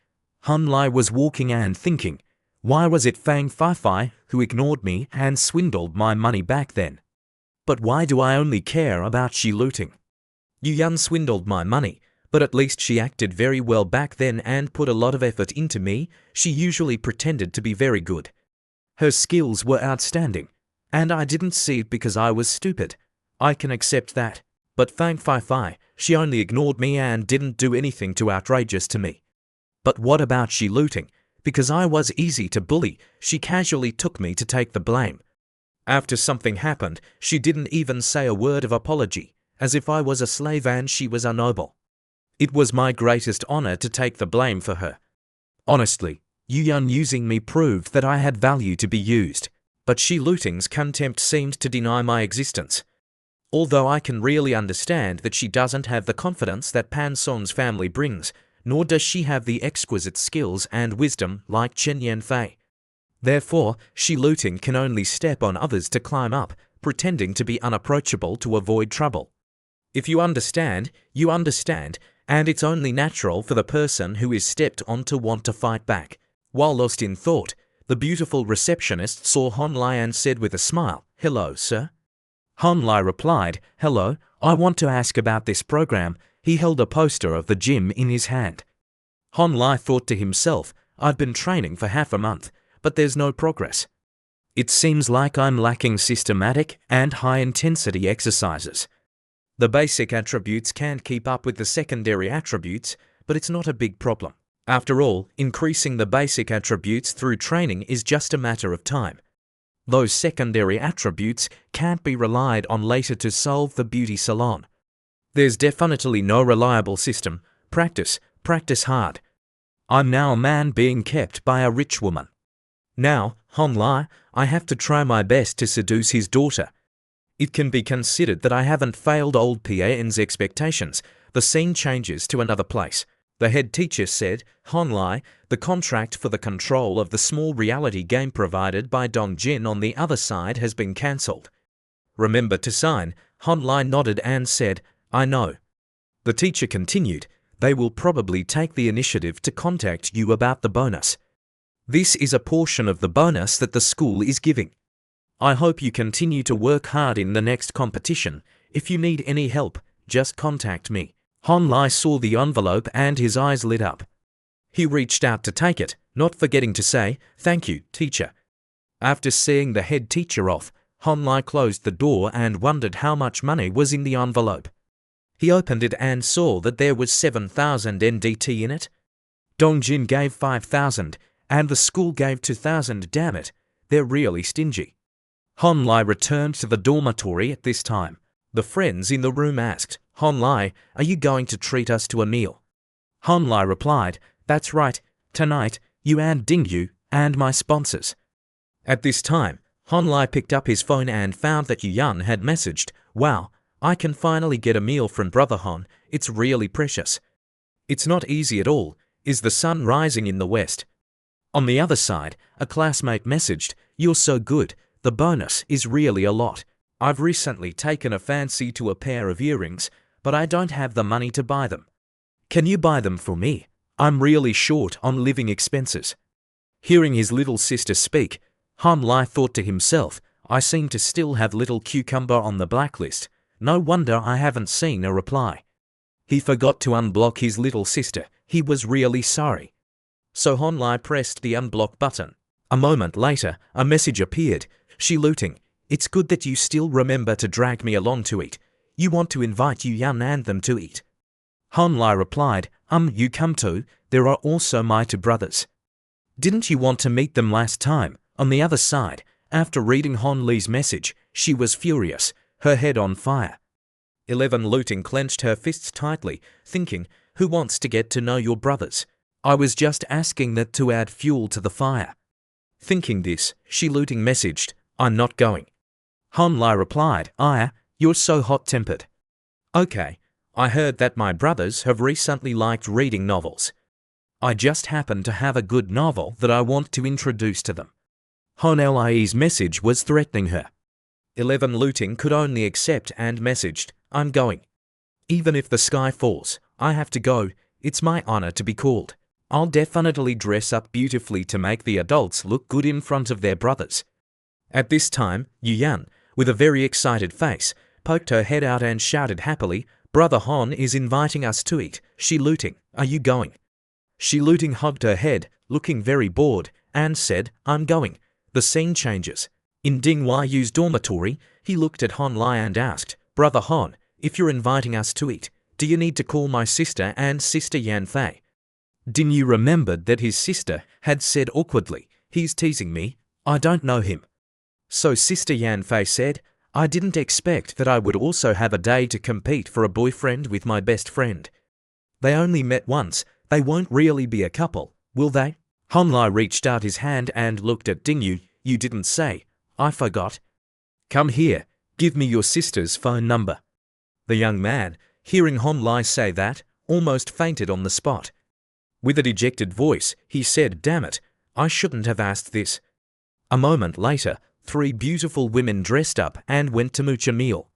Honlai was walking and thinking, why was it Fang Fai who ignored me and swindled my money back then? But why do I only care about she Looting? Yu Yun swindled my money, but at least she acted very well back then and put a lot of effort into me. She usually pretended to be very good. Her skills were outstanding, and I didn't see it because I was stupid. I can accept that. But Fang Fai, she only ignored me and didn't do anything too outrageous to me. But what about she Looting? Because I was easy to bully, she casually took me to take the blame. After something happened, she didn't even say a word of apology, as if I was a slave and she was a noble. It was my greatest honor to take the blame for her. Honestly, Yu Yun using me proved that I had value to be used, but she Looting's contempt seemed to deny my existence. Although I can really understand that she doesn't have the confidence that Pan Song's family brings, nor does she have the exquisite skills and wisdom like Chen Yanfei. Therefore, she Looting can only step on others to climb up, pretending to be unapproachable to avoid trouble. If you understand, and it's only natural for the person who is stepped on to want to fight back. While lost in thought, the beautiful receptionist saw Honlai and said with a smile, "Hello, sir." Honlai replied, "Hello, I want to ask about this program." He held a poster of the gym in his hand. Honlai thought to himself, I've been training for half a month, but there's no progress. It seems like I'm lacking systematic and high-intensity exercises. The basic attributes can't keep up with the secondary attributes, but it's not a big problem. After all, increasing the basic attributes through training is just a matter of time. Those secondary attributes can't be relied on later to solve the beauty salon. There's definitely no reliable system. Practice hard. I'm now a man being kept by a rich woman. Now, Honlai, I have to try my best to seduce his daughter. It can be considered that I haven't failed old Pian's expectations. The scene changes to another place. The head teacher said, Honlai, the contract for the control of the small reality game provided by Dong Jin on the other side has been cancelled. Remember to sign. Honlai nodded and said, I know. The teacher continued, they will probably take the initiative to contact you about the bonus. This is a portion of the bonus that the school is giving. I hope you continue to work hard in the next competition. If you need any help, just contact me. Honlai saw the envelope and his eyes lit up. He reached out to take it, not forgetting to say, thank you, teacher. After seeing the head teacher off, Honlai closed the door and wondered how much money was in the envelope. He opened it and saw that there was 7,000 NDT in it. Dongjin gave 5,000, and the school gave 2,000. Damn it, they're really stingy. Honlai returned to the dormitory at this time. The friends in the room asked, Honlai, are you going to treat us to a meal? Honlai replied, that's right, tonight, you and Dingyu, and my sponsors. At this time, Honlai picked up his phone and found that Yu Yun had messaged, wow, I can finally get a meal from Brother Hon, it's really precious. It's not easy at all, is the sun rising in the west? On the other side, a classmate messaged, you're so good, the bonus is really a lot. I've recently taken a fancy to a pair of earrings, but I don't have the money to buy them. Can you buy them for me? I'm really short on living expenses. Hearing his little sister speak, Honlai thought to himself, I seem to still have little cucumber on the blacklist. No wonder I haven't seen a reply. He forgot to unblock his little sister. He was really sorry. So Honlai pressed the unblock button. A moment later, a message appeared. She Looting, it's good that you still remember to drag me along to eat. You want to invite Yu Yun and them to eat. Honlai replied, you come too, there are also my two brothers. Didn't you want to meet them last time? On the other side, after reading Hon Lee's message, she was furious, her head on fire. 11 Looting clenched her fists tightly, thinking, who wants to get to know your brothers? I was just asking that to add fuel to the fire. Thinking this, she Looting messaged, I'm not going. Hon Lai replied, Aya, you're so hot-tempered. Okay, I heard that my brothers have recently liked reading novels. I just happen to have a good novel that I want to introduce to them. Hon Lai's message was threatening her. 11 Looting could only accept and messaged, I'm going. Even if the sky falls, I have to go, it's my honor to be called. I'll definitely dress up beautifully to make the adults look good in front of their brothers. At this time, Yuyan, with a very excited face, poked her head out and shouted happily, Brother Hon is inviting us to eat. She Looting, are you going? She Looting hugged her head, looking very bored, and said, I'm going. The scene changes. In Ding Yu's dormitory, he looked at Hon Lai and asked, Brother Hon, if you're inviting us to eat, do you need to call my sister and Sister Yan Fei? Ding Yu remembered that his sister had said awkwardly, he's teasing me, I don't know him. So Sister Yan Fei said, I didn't expect that I would also have a day to compete for a boyfriend with my best friend. They only met once, they won't really be a couple, will they? Hon Lai reached out his hand and looked at Ding Yu, you didn't say, I forgot. Come here, give me your sister's phone number. The young man, hearing Hon Lai say that, almost fainted on the spot. With a dejected voice, he said, damn it, I shouldn't have asked this. A moment later, 3 beautiful women dressed up and went to mooch a meal.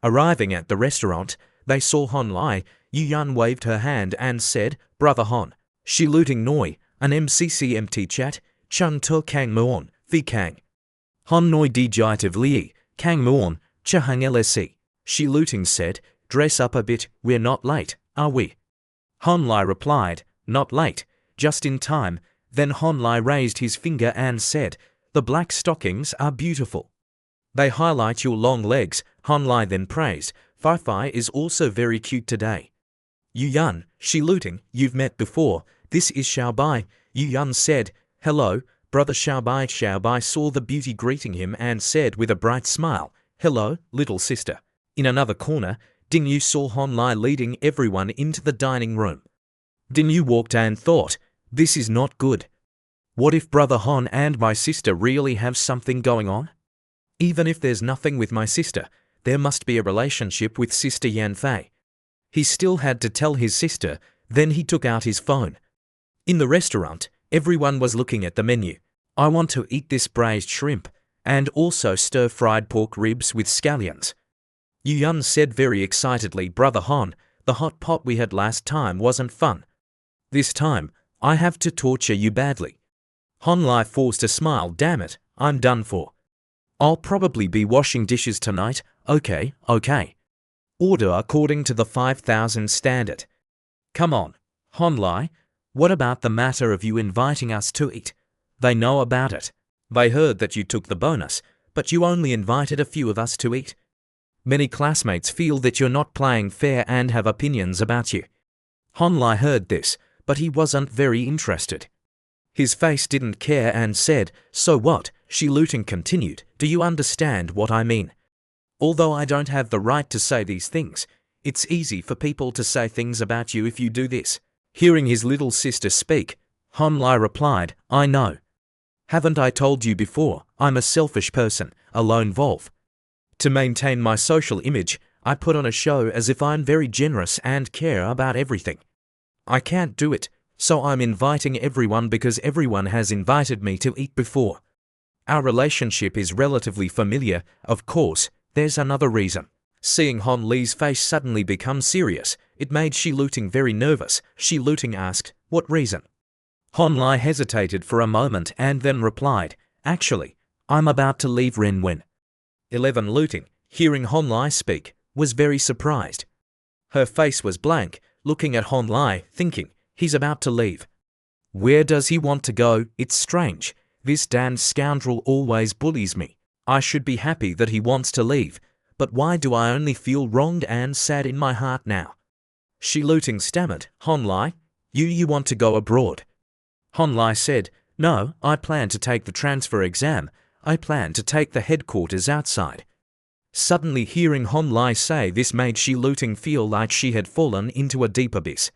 Arriving at the restaurant, they saw Hon Lai. Yuyan waved her hand and said, Brother Hon, Shi Looting Noi, an MCCMT chat, Chung Tu Kang Muon, Phi Kang. Hon Noi Digitive Li, Kang Muon, Chahang LSC. Shi Looting said, dress up a bit, we're not late, are we? Hon Lai replied, not late, just in time. Then Hon Lai raised his finger and said, the black stockings are beautiful. They highlight your long legs. Hon Lai then praised, Fai Fai is also very cute today. Yuyan, Shi Looting, you've met before, this is Xiaobai. Yuyan said, hello, brother Xiaobai. Xiaobai saw the beauty greeting him and said with a bright smile, hello, little sister. In another corner, Ding Yu saw Hon Lai leading everyone into the dining room. Ding Yu walked and thought, this is not good. What if Brother Hon and my sister really have something going on? Even if there's nothing with my sister, there must be a relationship with Sister Yan Fei. He still had to tell his sister, then he took out his phone. In the restaurant, everyone was looking at the menu. I want to eat this braised shrimp, and also stir-fried pork ribs with scallions. Yuyan said very excitedly, Brother Hon, the hot pot we had last time wasn't fun. This time, I have to torture you badly. Hon Lai forced a smile, damn it, I'm done for. I'll probably be washing dishes tonight, okay. Order according to the 5,000 standard. Come on, Hon Lai, what about the matter of you inviting us to eat? They know about it. They heard that you took the bonus, but you only invited a few of us to eat. Many classmates feel that you're not playing fair and have opinions about you. Hon Lai heard this, but he wasn't very interested. His face didn't care and said, so what? Shi Looting continued, do you understand what I mean? Although I don't have the right to say these things, it's easy for people to say things about you if you do this. Hearing his little sister speak, Hon Lai replied, I know. Haven't I told you before, I'm a selfish person, a lone wolf. To maintain my social image, I put on a show as if I'm very generous and care about everything. I can't do it, so I'm inviting everyone because everyone has invited me to eat before. Our relationship is relatively familiar, of course. There's another reason. Seeing Hon Lei's face suddenly become serious, it made Shi Looting very nervous. Shi Looting asked, what reason? Hon Lai hesitated for a moment and then replied, actually, I'm about to leave Renwen. 11 Looting, hearing Hon Lai speak, was very surprised. Her face was blank, looking at Hon Lai, thinking, he's about to leave. Where does he want to go? It's strange. This damned scoundrel always bullies me. I should be happy that he wants to leave, but why do I only feel wronged and sad in my heart now? Shi Looting stammered, Hon Lai, you want to go abroad? Hon Lai said, No, I plan to take the transfer exam. I plan to take the headquarters outside. Suddenly hearing Hon Lai say this made Shi Luting feel like she had fallen into a deep abyss.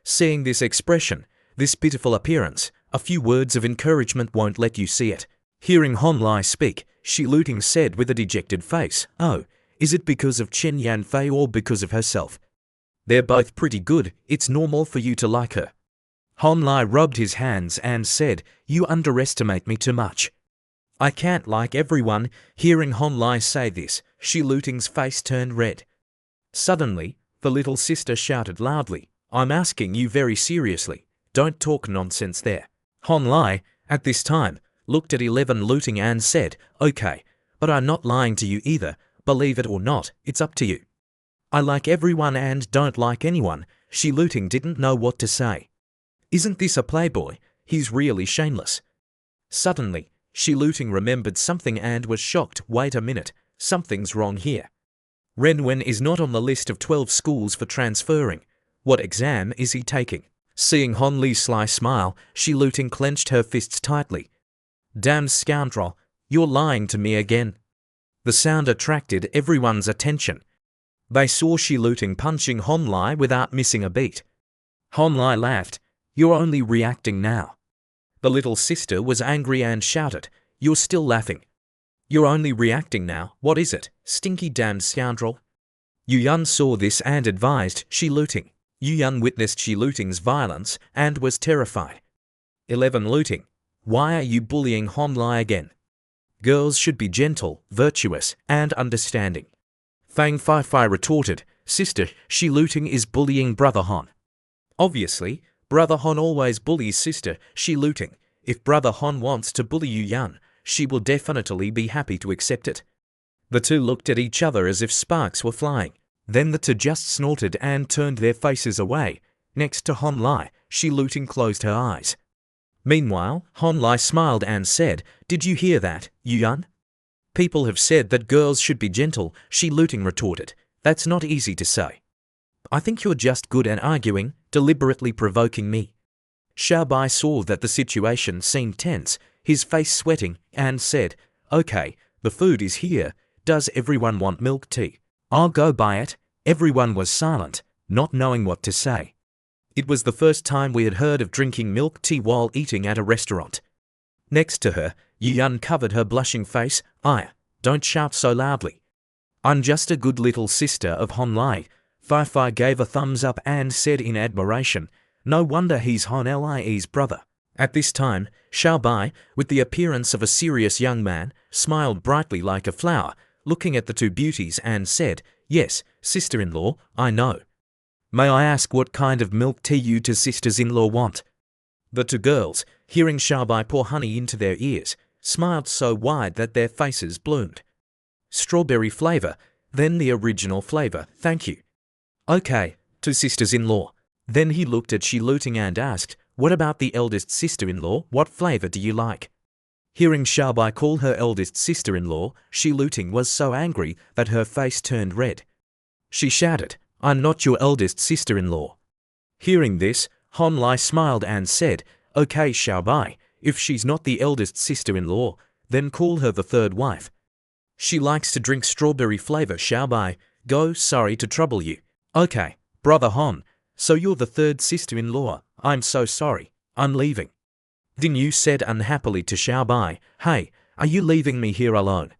Seeing this expression, this pitiful appearance, a few words of encouragement won't let you see it. Hearing Hon Lai speak, Shi Luting said with a dejected face, "Oh, is it because of Chen Yanfei or because of herself? They're both pretty good, it's normal for you to like her." Hon Lai rubbed his hands and said, "You underestimate me too much. I can't like everyone." Hearing Hon Lai say this, Shi Luting's face turned red. Suddenly, the little sister shouted loudly, "I'm asking you very seriously. Don't talk nonsense there." Hon Lai, at this time, looked at 11 Luting and said, "Okay, but I'm not lying to you either. Believe it or not, it's up to you. I like everyone and don't like anyone." Shi Luting didn't know what to say. Isn't this a playboy? He's really shameless. Suddenly, Shi Luting remembered something and was shocked. Wait a minute, something's wrong here. Renwen is not on the list of 12 schools for transferring. What exam is he taking? Seeing Hon Li's sly smile, Shi Luting clenched her fists tightly. "Damn scoundrel, you're lying to me again." The sound attracted everyone's attention. They saw Shi Luting punching Hon Lai without missing a beat. Hon Lai laughed. "You're only reacting now." The little sister was angry and shouted, "You're still laughing. You're only reacting now. What is it, stinky damn scoundrel?" Yu Yun saw this and advised Shi Luting. Yu Yun witnessed Shi Luting's violence and was terrified. 11 Luting, why are you bullying Hon Lai again? Girls should be gentle, virtuous, and understanding. Fang Fei retorted, "Sister, Shi Luting is bullying Brother Hon." Obviously, Brother Hon always bullies Sister Shi Luting. If Brother Hon wants to bully Yu Yun, she will definitely be happy to accept it. The two looked at each other as if sparks were flying. Then the two just snorted and turned their faces away. Next to Hon Lai, Shi Luting closed her eyes. Meanwhile, Hon Lai smiled and said, "Did you hear that, Yu Yun?" "People have said that girls should be gentle," Shi Luting retorted. "That's not easy to say. I think you're just good at arguing, deliberately provoking me." Xiao Bai saw that the situation seemed tense, his face sweating, and said, "Okay, the food is here. Does everyone want milk tea? I'll go buy it." Everyone was silent, not knowing what to say. It was the first time we had heard of drinking milk tea while eating at a restaurant. Next to her, Yu Yun covered her blushing face. Don't shout so loudly. I'm just a good little sister of Hon Lai." Fei gave a thumbs up and said in admiration, "No wonder he's Hon Lie's brother." At this time, Xiao Bai, with the appearance of a serious young man, smiled brightly like a flower, looking at the two beauties and said, "Yes, sister-in-law, I know. May I ask what kind of milk tea you two sisters-in-law want?" The two girls, hearing Xiao Bai pour honey into their ears, smiled so wide that their faces bloomed. "Strawberry flavor, then the original flavor, thank you." "Okay, two sisters-in-law." Then he looked at Shi Luting and asked, "What about the eldest sister-in-law? What flavor do you like?" Hearing Xiao Bai call her eldest sister-in-law, Shi Luting was so angry that her face turned red. She shouted, "I'm not your eldest sister-in-law." Hearing this, Hon Lai smiled and said, "Okay, Xiao Bai, if she's not the eldest sister-in-law, then call her the third wife. She likes to drink strawberry flavor, Xiao Bai. Go, sorry to trouble you." "Okay, Brother Hon, so you're the third sister-in-law. I'm so sorry. I'm leaving." Din Yu said unhappily to Xiao Bai, "Hey, are you leaving me here alone?"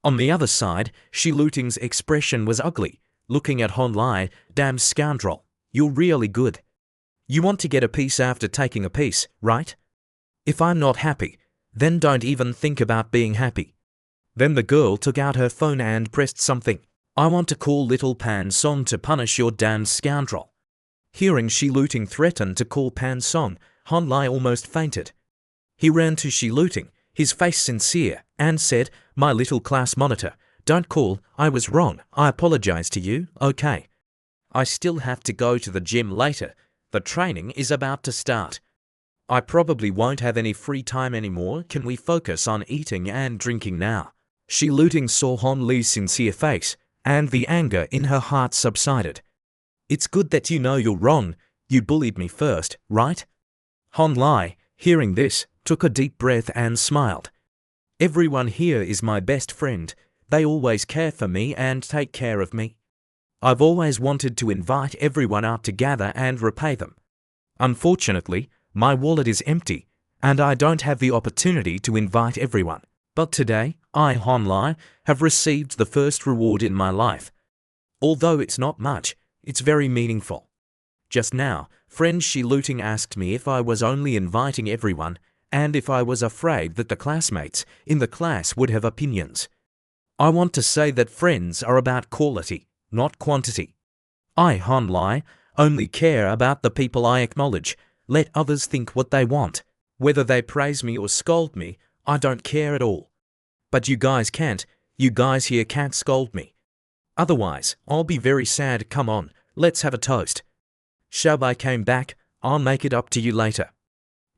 On the other side, Shi Luting's expression was ugly, looking at Hon Lai. "Damn scoundrel, you're really good. You want to get a piece after taking a piece, right? If I'm not happy, then don't even think about being happy." Then the girl took out her phone and pressed something. "I want to call little Pan Song to punish your damn scoundrel." Hearing Shi Luting threaten to call Pan Song, Hon Lai almost fainted. He ran to Shi Luting, his face sincere, and said, "My little class monitor, don't call, I was wrong, I apologize to you, okay? I still have to go to the gym later, the training is about to start. I probably won't have any free time anymore, can we focus on eating and drinking now?" Shi Luting saw Hon Li's sincere face, and the anger in her heart subsided. "It's good that you know you're wrong, you bullied me first, right? Hon Lai, Hearing this, took a deep breath and smiled. Everyone here is my best friend. They always care for me and take care of me. I've always wanted to invite everyone out to gather and repay them. Unfortunately, my wallet is empty, and I don't have the opportunity to invite everyone. But today, I, Honlai, have received the first reward in my life. Although it's not much, it's very meaningful. Just now, friend Shiluting asked me if I was only inviting everyone, and if I was afraid that the classmates in the class would have opinions. I want to say that friends are about quality, not quantity. I, Honlai, only care about the people I acknowledge. Let others think what they want. Whether they praise me or scold me, I don't care at all. But you guys can't. You guys here can't scold me. Otherwise, I'll be very sad. Come on, let's have a toast. Xiaobai came back. I'll make it up to you later.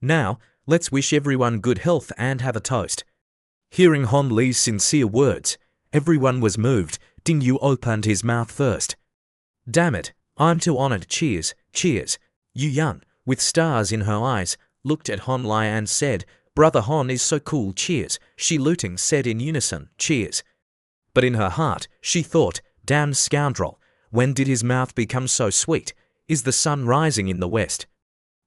Now, let's wish everyone good health and have a toast. Hearing Hon Li's sincere words, everyone was moved. Ding Yu opened his mouth first. Damn it, I'm too honored. Cheers, cheers. Yu Yan, with stars in her eyes, looked at Hon Lai and said, Brother Hon is so cool. Cheers. Shiluting said in unison, cheers. But in her heart, she thought, damn scoundrel, when did his mouth become so sweet? Is the sun rising in the west?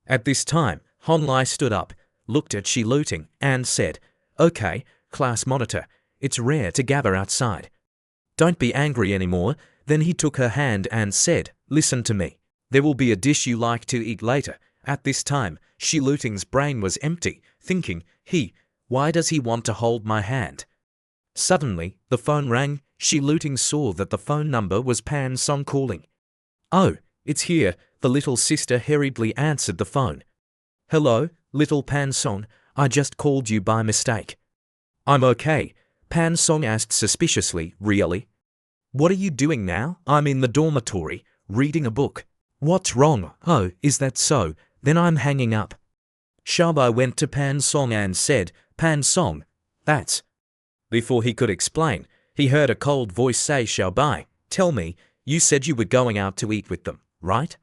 At this time, Hon Lai stood up, looked at Shiluting, and said, Okay, class monitor, it's rare to gather outside. Don't be angry anymore. Then he took her hand and said, Listen to me. There will be a dish you like to eat later. At this time, Shiluting's brain was empty, thinking, why does he want to hold my hand? Suddenly, the phone rang. Shiluting saw that the phone number was Pan Song calling. Oh, it's here. The little sister hurriedly answered the phone. Hello, little Pan Song, I just called you by mistake. I'm okay, Pan Song asked suspiciously. Really? What are you doing now? I'm in the dormitory, reading a book. What's wrong? Oh, is that so? Then I'm hanging up. Xiaobai went to Pan Song and said, Pan Song, that's... Before he could explain, he heard a cold voice say, Xiaobai, tell me, you said you were going out to eat with them, right?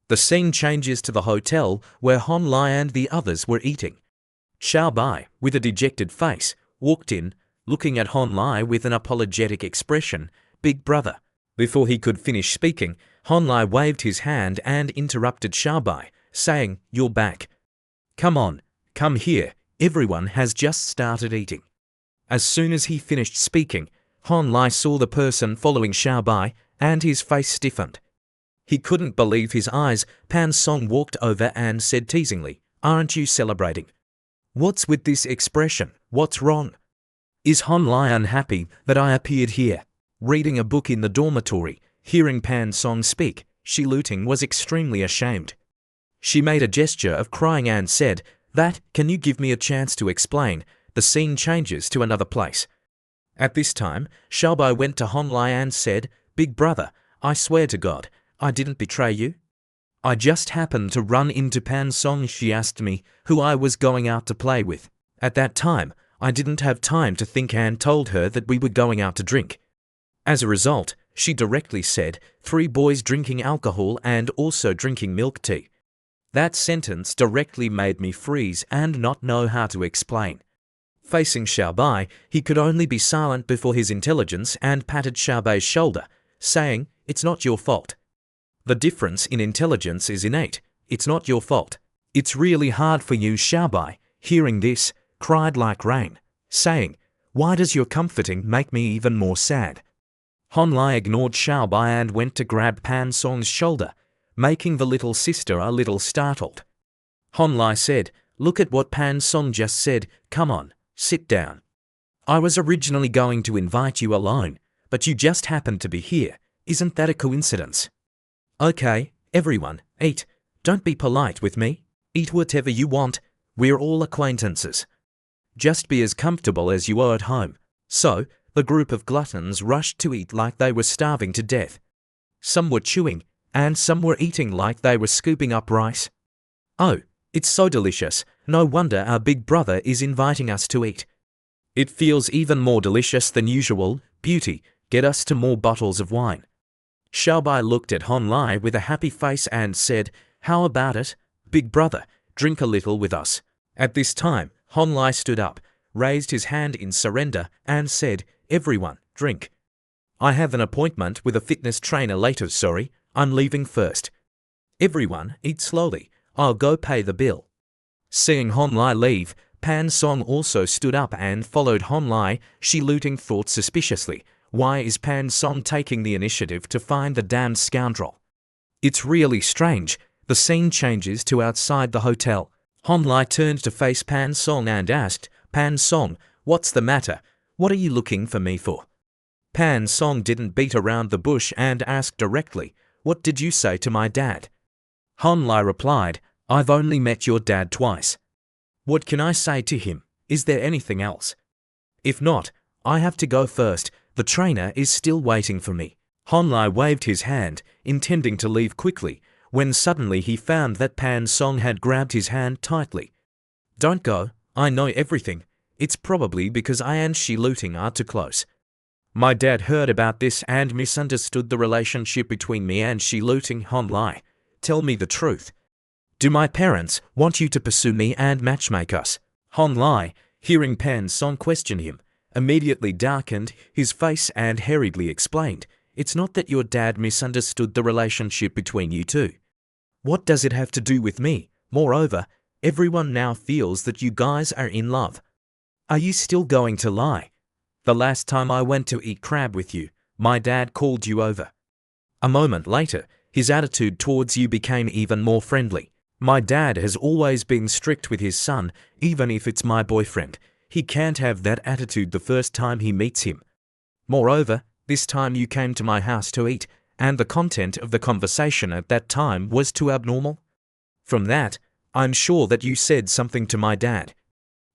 The scene changes to the hotel where Hon Lai and the others were eating. Xiaobai, with a dejected face, walked in, looking at Hon Lai with an apologetic expression. Big brother. Before he could finish speaking, Hon Lai waved his hand and interrupted Xiaobai, saying, You're back. Come on, come here, everyone has just started eating. As soon as he finished speaking, Hon Lai saw the person following Xiaobai, and his face stiffened. He couldn't believe his eyes. Pan Song walked over and said teasingly, Aren't you celebrating? What's with this expression? What's wrong? Is Hon Lai unhappy that I appeared here? Reading a book in the dormitory, hearing Pan Song speak, Shiluting was extremely ashamed. She made a gesture of crying and said, can you give me a chance to explain? The scene changes to another place. At this time, Xiaobai went to Hon Lai and said, Big brother, I swear to God, I didn't betray you. I just happened to run into Pan Song. She asked me who I was going out to play with. At that time, I didn't have time to think and told her that we were going out to drink. As a result, she directly said, 3 boys drinking alcohol and also drinking milk tea. That sentence directly made me freeze and not know how to explain. Facing Xiaobai, he could only be silent before his intelligence and patted Xiaobai's shoulder, saying, It's not your fault. The difference in intelligence is innate. It's not your fault. It's really hard for you. Xiaobai, hearing this, cried like rain, saying, Why does your comforting make me even more sad? Hon Lai ignored Xiaobai and went to grab Pan Song's shoulder, making the little sister a little startled. Hon Lai said, Look at what Pan Song just said. Come on, sit down. I was originally going to invite you alone, but you just happened to be here. Isn't that a coincidence? Okay, everyone, eat. Don't be polite with me. Eat whatever you want. We're all acquaintances. Just be as comfortable as you are at home. So, the group of gluttons rushed to eat like they were starving to death. Some were chewing, and some were eating like they were scooping up rice. Oh, it's so delicious. No wonder our big brother is inviting us to eat. It feels even more delicious than usual. Beauty, get us to more bottles of wine. Xiaobai looked at Hon Lai with a happy face and said, How about it, big brother, drink a little with us. At this time, Han Lai stood up, raised his hand in surrender, and said, "Everyone, drink. I have an appointment with a fitness trainer later, sorry, I'm leaving first. Everyone, eat slowly, I'll go pay the bill." Seeing Han Lai leave, Pan Song also stood up and followed Han Lai. Shi Luting thought suspiciously, why is Pan Song taking the initiative to find the damned scoundrel? It's really strange. The scene changes to outside the hotel. Han Lai turned to face Pan Song and asked, "Pan Song, what's the matter? What are you looking for me for?" Pan Song didn't beat around the bush and asked directly, "What did you say to my dad?" Han Lai replied, "I've only met your dad twice. What can I say to him? Is there anything else? If not, I have to go first. The trainer is still waiting for me." Han Lai waved his hand, intending to leave quickly, when suddenly he found that Pan Song had grabbed his hand tightly. "Don't go, I know everything. It's probably because I and Shi Luting are too close. My dad heard about this and misunderstood the relationship between me and Shi Luting." Han Lai, "Tell me the truth. Do my parents want you to pursue me and matchmake us?" Han Lai, hearing Pan Song question him, immediately darkened his face and hurriedly explained, "It's not that your dad misunderstood the relationship between you two. What does it have to do with me? Moreover, everyone now feels that you guys are in love. Are you still going to lie? The last time I went to eat crab with you, my dad called you over. A moment later, his attitude towards you became even more friendly. My dad has always been strict with his son, even if it's my boyfriend. He can't have that attitude the first time he meets him. Moreover, this time you came to my house to eat, and the content of the conversation at that time was too abnormal. From that, I'm sure that you said something to my dad."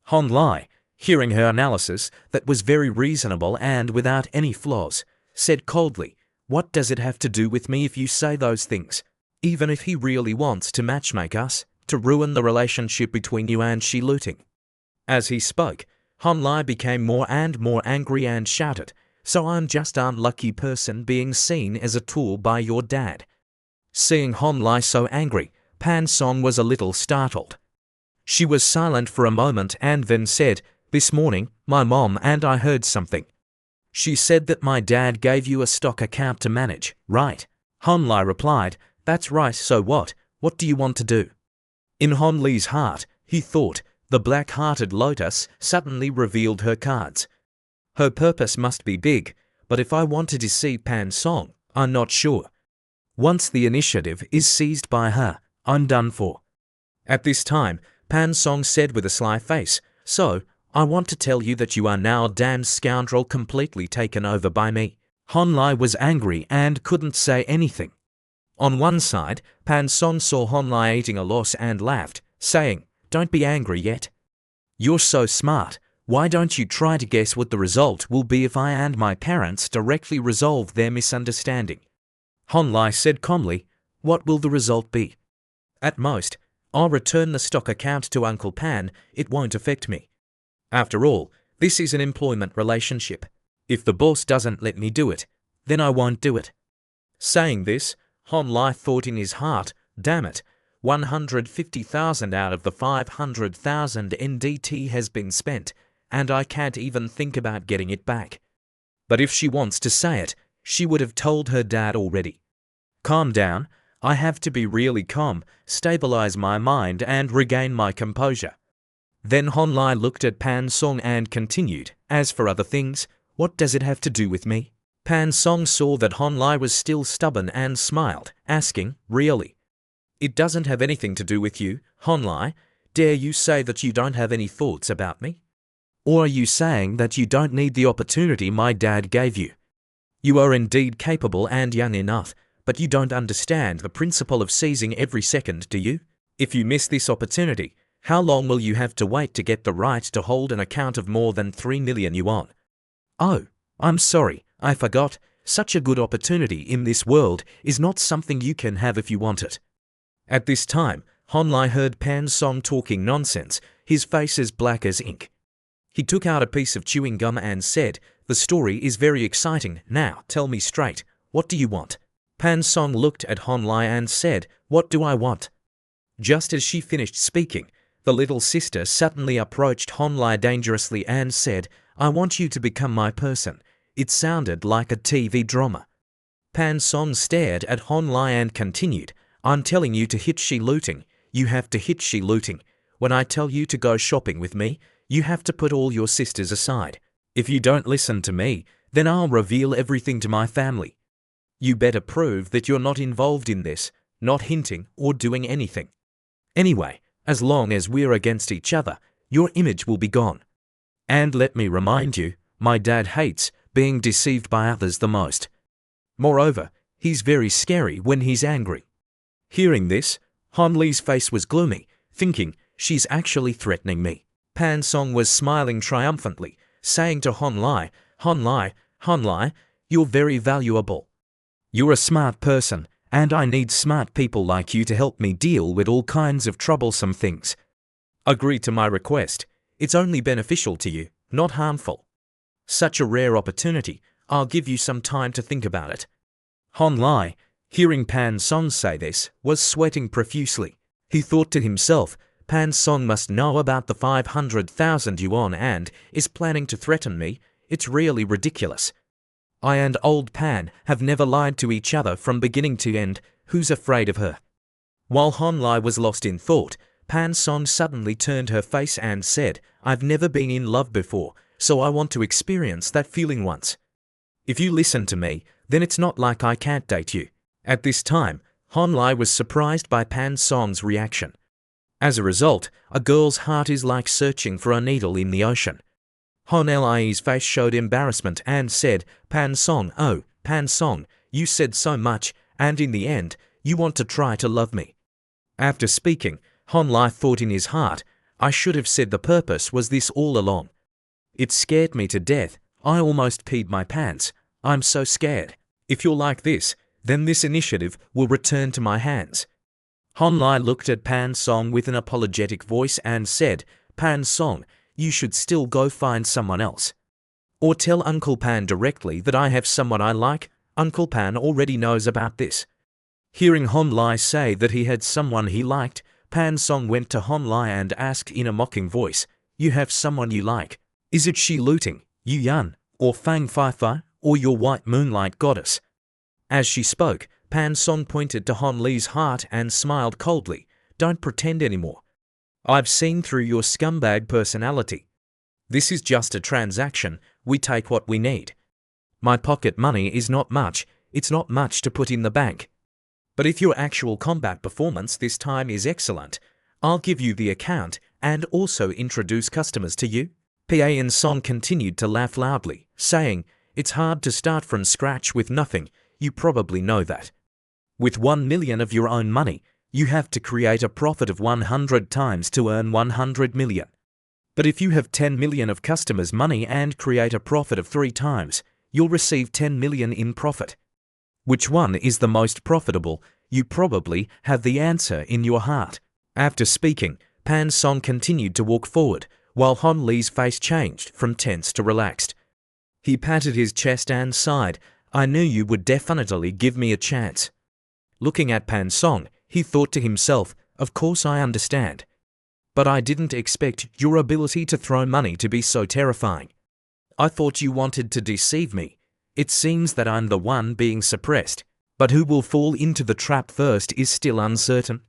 Han Lai, hearing her analysis that was very reasonable and without any flaws, said coldly, "What does it have to do with me if you say those things? Even if he really wants to matchmake us, to ruin the relationship between you and Shi Luting." As he spoke, Han Lai became more and more angry and shouted, "So I'm just an unlucky person being seen as a tool by your dad?" Seeing Han Lai so angry, Pan Song was a little startled. She was silent for a moment and then said, "This morning, my mom and I heard something. She said that my dad gave you a stock account to manage, right?" Han Lai replied, "That's right, so what? What do you want to do?" In Han Li's heart, he thought, the black-hearted lotus suddenly revealed her cards. Her purpose must be big, but if I want to deceive Pan Song, I'm not sure. Once the initiative is seized by her, I'm done for. At this time, Pan Song said with a sly face, "So, I want to tell you that you are now a damned scoundrel completely taken over by me." Han Lai was angry and couldn't say anything. On one side, Pan Song saw Han Lai eating a loss and laughed, saying, "Don't be angry yet. You're so smart. Why don't you try to guess what the result will be if I and my parents directly resolve their misunderstanding?" Han Lai said calmly, "What will the result be? At most, I'll return the stock account to Uncle Pan. It won't affect me. After all, this is an employment relationship. If the boss doesn't let me do it, then I won't do it." Saying this, Han Lai thought in his heart, "Damn it, 150,000 out of the 500,000 NDT has been spent, and I can't even think about getting it back." But if she wants to say it, she would have told her dad already. Calm down. I have to be really calm, stabilize my mind and regain my composure. Then Han Lai looked at Pan Song and continued, "As for other things, what does it have to do with me?" Pan Song saw that Han Lai was still stubborn and smiled, asking, "Really? It doesn't have anything to do with you, Han Lai? Dare you say that you don't have any thoughts about me? Or are you saying that you don't need the opportunity my dad gave you? You are indeed capable and young enough, but you don't understand the principle of seizing every second, do you? If you miss this opportunity, how long will you have to wait to get the right to hold an account of more than 3 million yuan? Oh, I'm sorry, I forgot. Such a good opportunity in this world is not something you can have if you want it." At this time, Han Lai heard Pan Song talking nonsense, his face as black as ink. He took out a piece of chewing gum and said, "The story is very exciting. Now, tell me straight, what do you want?" Pan Song looked at Han Lai and said, "What do I want?" Just as she finished speaking, The little sister suddenly approached Honlai dangerously and said, "I want you to become my person." It sounded like a TV drama. Pan Song stared at Honlai and continued, "I'm telling you to hit she looting. You have to hit she looting. When I tell you to go shopping with me, you have to put all your sisters aside. If you don't listen to me, then I'll reveal everything to my family. You better prove that you're not involved in this, not hinting or doing anything. Anyway, as long as we're against each other, your image will be gone. And let me remind you, my dad hates being deceived by others the most. Moreover, he's very scary when he's angry." Hearing this, Honli's face was gloomy, thinking, "She's actually threatening me." Pan Song was smiling triumphantly, saying to Honlai, Honlai, you're very valuable. You're a smart person, and I need smart people like you to help me deal with all kinds of troublesome things. Agree to my request. It's only beneficial to you, not harmful. Such a rare opportunity, I'll give you some time to think about it." Honlai, hearing Pan Song say this, was sweating profusely. He thought to himself, Pan Song must know about the 500,000 yuan and is planning to threaten me. It's really ridiculous. I and old Pan have never lied to each other from beginning to end. Who's afraid of her? While Honlai was lost in thought, Pan Song suddenly turned her face and said, "I've never been in love before, so I want to experience that feeling once. If you listen to me, then it's not like I can't date you." At this time, Honlai was surprised by Pan Song's reaction. As a result, a girl's heart is like searching for a needle in the ocean. Honlai's face showed embarrassment and said, Pan Song, "Oh, Pan Song, you said so much, and in the end, you want to try to love me." After speaking, Honlai thought in his heart, "I should have said the purpose was this all along. It scared me to death. I almost peed my pants. I'm so scared. If you're like this, then this initiative will return to my hands." Honlai looked at Pan Song with an apologetic voice and said, "Pan Song, you should still go find someone else. Or tell Uncle Pan directly that I have someone I like. Uncle Pan already knows about this." Hearing Honlai say that he had someone he liked, Pan Song went to Honlai and asked in a mocking voice, "You have someone you like? Is it Shi Looting, Yu Yan, or Fang Fai, or your white moonlight goddess?" As she spoke, Pan Song pointed to Honli's heart and smiled coldly. "Don't pretend anymore. I've seen through your scumbag personality. This is just a transaction. We take what we need. My pocket money is not much. It's not much to put in the bank. But if your actual combat performance this time is excellent, I'll give you the account and also introduce customers to you." Pan Song continued to laugh loudly, saying, "It's hard to start from scratch with nothing. You probably know that. With 1 million of your own money, you have to create a profit of 100 times to earn 100 million. But if you have 10 million of customers' money and create a profit of 3 times, you'll receive 10 million in profit. Which one is the most profitable? You probably have the answer in your heart." After speaking, Pan Song continued to walk forward, while Honli's face changed from tense to relaxed. He patted his chest and sighed, "I knew you would definitely give me a chance." Looking at Pan Song, he thought to himself, "Of course I understand. But I didn't expect your ability to throw money to be so terrifying. I thought you wanted to deceive me. It seems that I'm the one being suppressed, but who will fall into the trap first is still uncertain.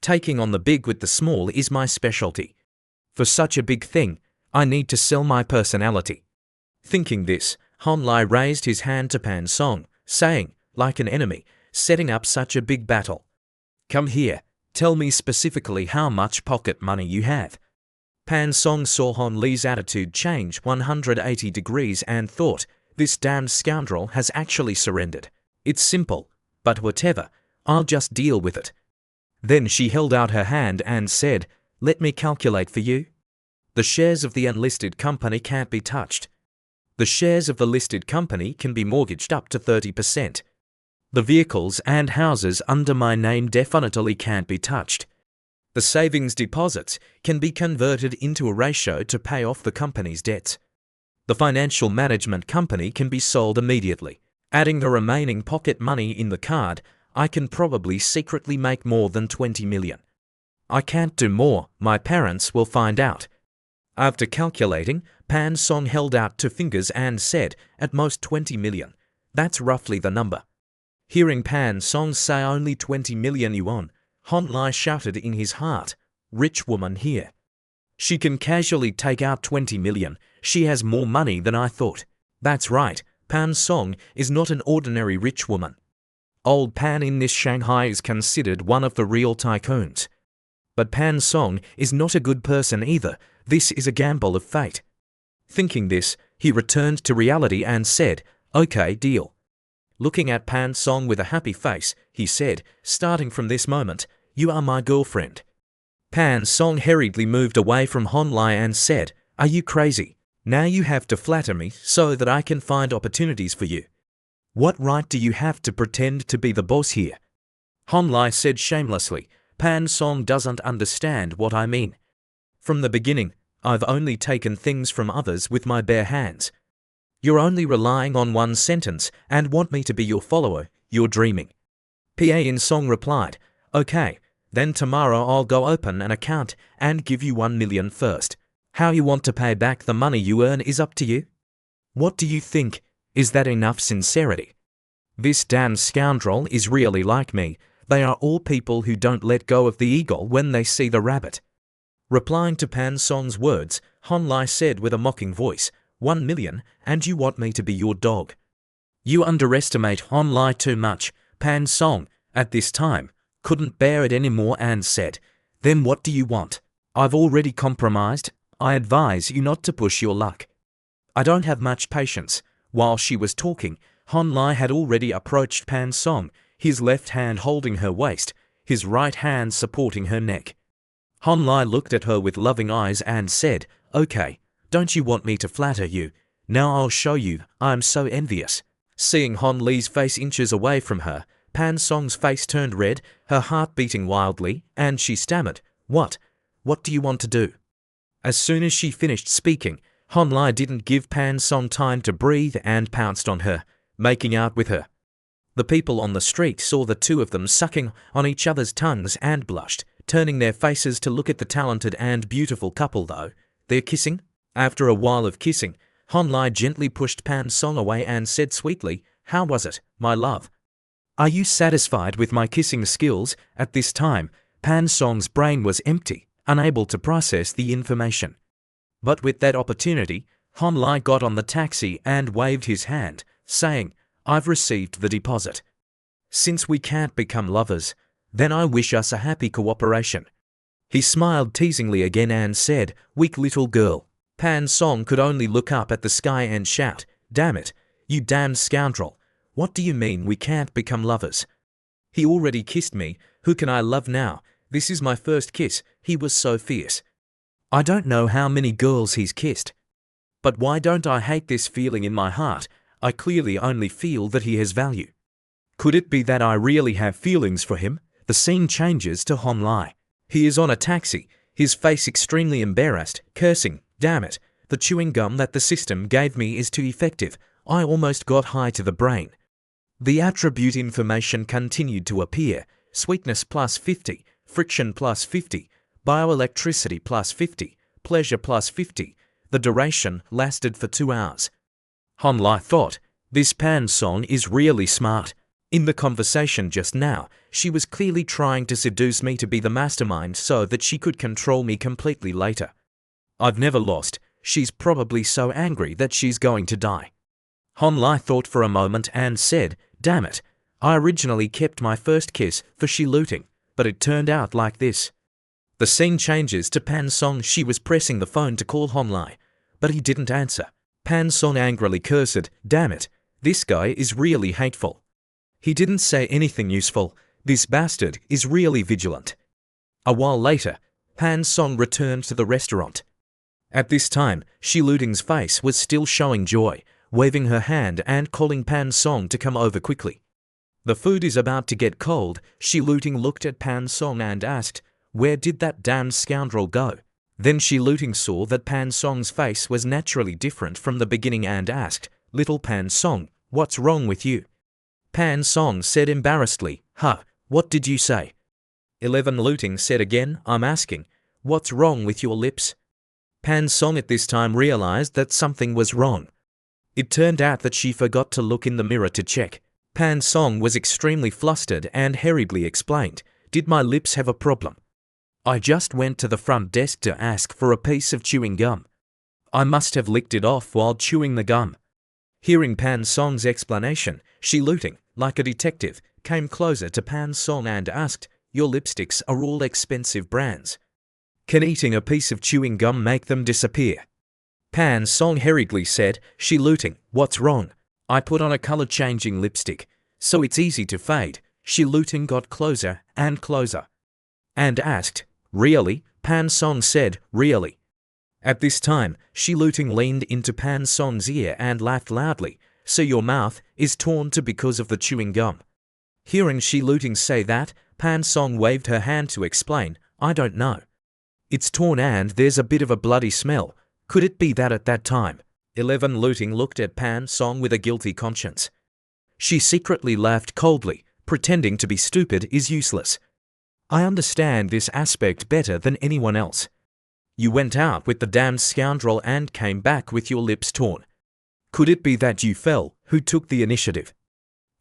Taking on the big with the small is my specialty. For such a big thing, I need to sell my personality." Thinking this, Honlai raised his hand to Pan Song, saying, like an enemy, setting up such a big battle, "Come here, tell me specifically how much pocket money you have." Pan Song saw Honli's attitude change 180 degrees and thought, "This damned scoundrel has actually surrendered. It's simple, but whatever, I'll just deal with it." Then she held out her hand and said, "Let me calculate for you. The shares of the unlisted company can't be touched. The shares of the listed company can be mortgaged up to 30%. The vehicles and houses under my name definitely can't be touched. The savings deposits can be converted into a ratio to pay off the company's debts. The financial management company can be sold immediately. Adding the remaining pocket money in the card, I can probably secretly make more than 20 million. I can't do more, my parents will find out. After calculating, Pan Song held out 2 fingers and said, at most 20 million. That's roughly the number. Hearing Pan Song say only 20 million yuan, Hon Lai shouted in his heart, rich woman here. She can casually take out 20 million. She has more money than I thought. That's right, Pan Song is not an ordinary rich woman. Old Pan in this Shanghai is considered one of the real tycoons. But Pan Song is not a good person either. This is a gamble of fate. Thinking this, he returned to reality and said, okay, deal. Looking at Pan Song with a happy face, he said, starting from this moment, you are my girlfriend. Pan Song hurriedly moved away from Hon Lai and said, are you crazy? Now you have to flatter me so that I can find opportunities for you. What right do you have to pretend to be the boss here? Hon Lai said shamelessly, Pan Song doesn't understand what I mean. From the beginning, I've only taken things from others with my bare hands. You're only relying on one sentence and want me to be your follower. You're dreaming. Pa Song replied, okay, then tomorrow I'll go open an account and give you 1 million first. How you want to pay back the money you earn is up to you. What do you think? Is that enough sincerity? This damn scoundrel is really like me. They are all people who don't let go of the eagle when they see the rabbit. Replying to Pan Song's words, Hon Lai said with a mocking voice, 1 million, and you want me to be your dog. You underestimate Hon Lai too much. Pan Song, at this time, couldn't bear it anymore and said, then what do you want? I've already compromised. I advise you not to push your luck. I don't have much patience. While she was talking, Hon Lai had already approached Pan Song, his left hand holding her waist, his right hand supporting her neck. Hon Lai looked at her with loving eyes and said, okay, don't you want me to flatter you? Now I'll show you. I'm so envious. Seeing Hon Lai's face inches away from her, Pan Song's face turned red, her heart beating wildly, and she stammered, what? What do you want to do? As soon as she finished speaking, Hon Lai didn't give Pan Song time to breathe and pounced on her, making out with her. The people on the street saw the two of them sucking on each other's tongues and blushed, turning their faces to look at the talented and beautiful couple though. They're kissing? After a while of kissing, Hon Lai gently pushed Pan Song away and said sweetly, how was it, my love? Are you satisfied with my kissing skills? At this time, Pan Song's brain was empty, unable to process the information. But with that opportunity, Hon Lai got on the taxi and waved his hand, saying, I've received the deposit. Since we can't become lovers, then I wish us a happy cooperation. He smiled teasingly again and said, weak little girl. Pan Song could only look up at the sky and shout, damn it, you damned scoundrel. What do you mean we can't become lovers? He already kissed me. Who can I love now? This is my first kiss. He was so fierce. I don't know how many girls he's kissed. But why don't I hate this feeling in my heart? I clearly only feel that he has value. Could it be that I really have feelings for him? The scene changes to Hon Lai. He is on a taxi, his face extremely embarrassed, cursing, damn it, the chewing gum that the system gave me is too effective. I almost got high to the brain. The attribute information continued to appear. Sweetness plus 50, friction plus 50, bioelectricity plus 50, pleasure plus 50. The duration lasted for 2 hours. Hon Lai thought, this Pan Song is really smart. In the conversation just now, she was clearly trying to seduce me to be the mastermind so that she could control me completely later. I've never lost. She's probably so angry that she's going to die. Hon Lai thought for a moment and said, damn it, I originally kept my first kiss for she looting, but it turned out like this. The scene changes to Pan Song. She was pressing the phone to call Hon Lai, but he didn't answer. Pan Song angrily cursed, damn it, this guy is really hateful. He didn't say anything useful. This bastard is really vigilant. A while later, Pan Song returned to the restaurant. At this time, Shi Luting's face was still showing joy, waving her hand and calling Pan Song to come over quickly. The food is about to get cold. Shi Luting looked at Pan Song and asked, where did that damned scoundrel go? Then Shi Luting saw that Pan Song's face was naturally different from the beginning and asked, little Pan Song, what's wrong with you? Pan Song said embarrassedly, huh, what did you say? 11 Looting said again, I'm asking, what's wrong with your lips? Pan Song at this time realized that something was wrong. It turned out that she forgot to look in the mirror to check. Pan Song was extremely flustered and hurriedly explained, did my lips have a problem? I just went to the front desk to ask for a piece of chewing gum. I must have licked it off while chewing the gum. Hearing Pan Song's explanation, Shi Looting, like a detective, came closer to Pan Song and asked, your lipsticks are all expensive brands. Can eating a piece of chewing gum make them disappear? Pan Song hurriedly said, Shi Looting, what's wrong? I put on a color-changing lipstick, so it's easy to fade. Shi Looting got closer and closer and asked, really? Pan Song said, really. At this time, Shi Looting leaned into Pan Song's ear and laughed loudly, so your mouth is torn too because of the chewing gum. Hearing Shi Looting say that, Pan Song waved her hand to explain, I don't know. It's torn and there's a bit of a bloody smell. Could it be that at that time? 11 Looting looked at Pan Song with a guilty conscience. She secretly laughed coldly, pretending to be stupid is useless. I understand this aspect better than anyone else. You went out with the damned scoundrel and came back with your lips torn. Could it be that you fell? Who took the initiative?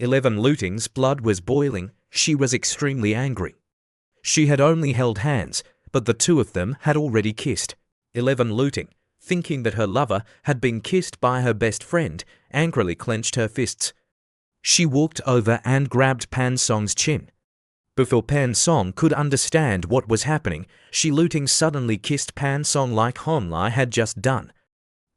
11 Looting's blood was boiling. She was extremely angry. She had only held hands, but the two of them had already kissed. 11 Looting, thinking that her lover had been kissed by her best friend, angrily clenched her fists. She walked over and grabbed Pan Song's chin. Before Pan Song could understand what was happening, Shi Looting suddenly kissed Pan Song like Hon Lai had just done.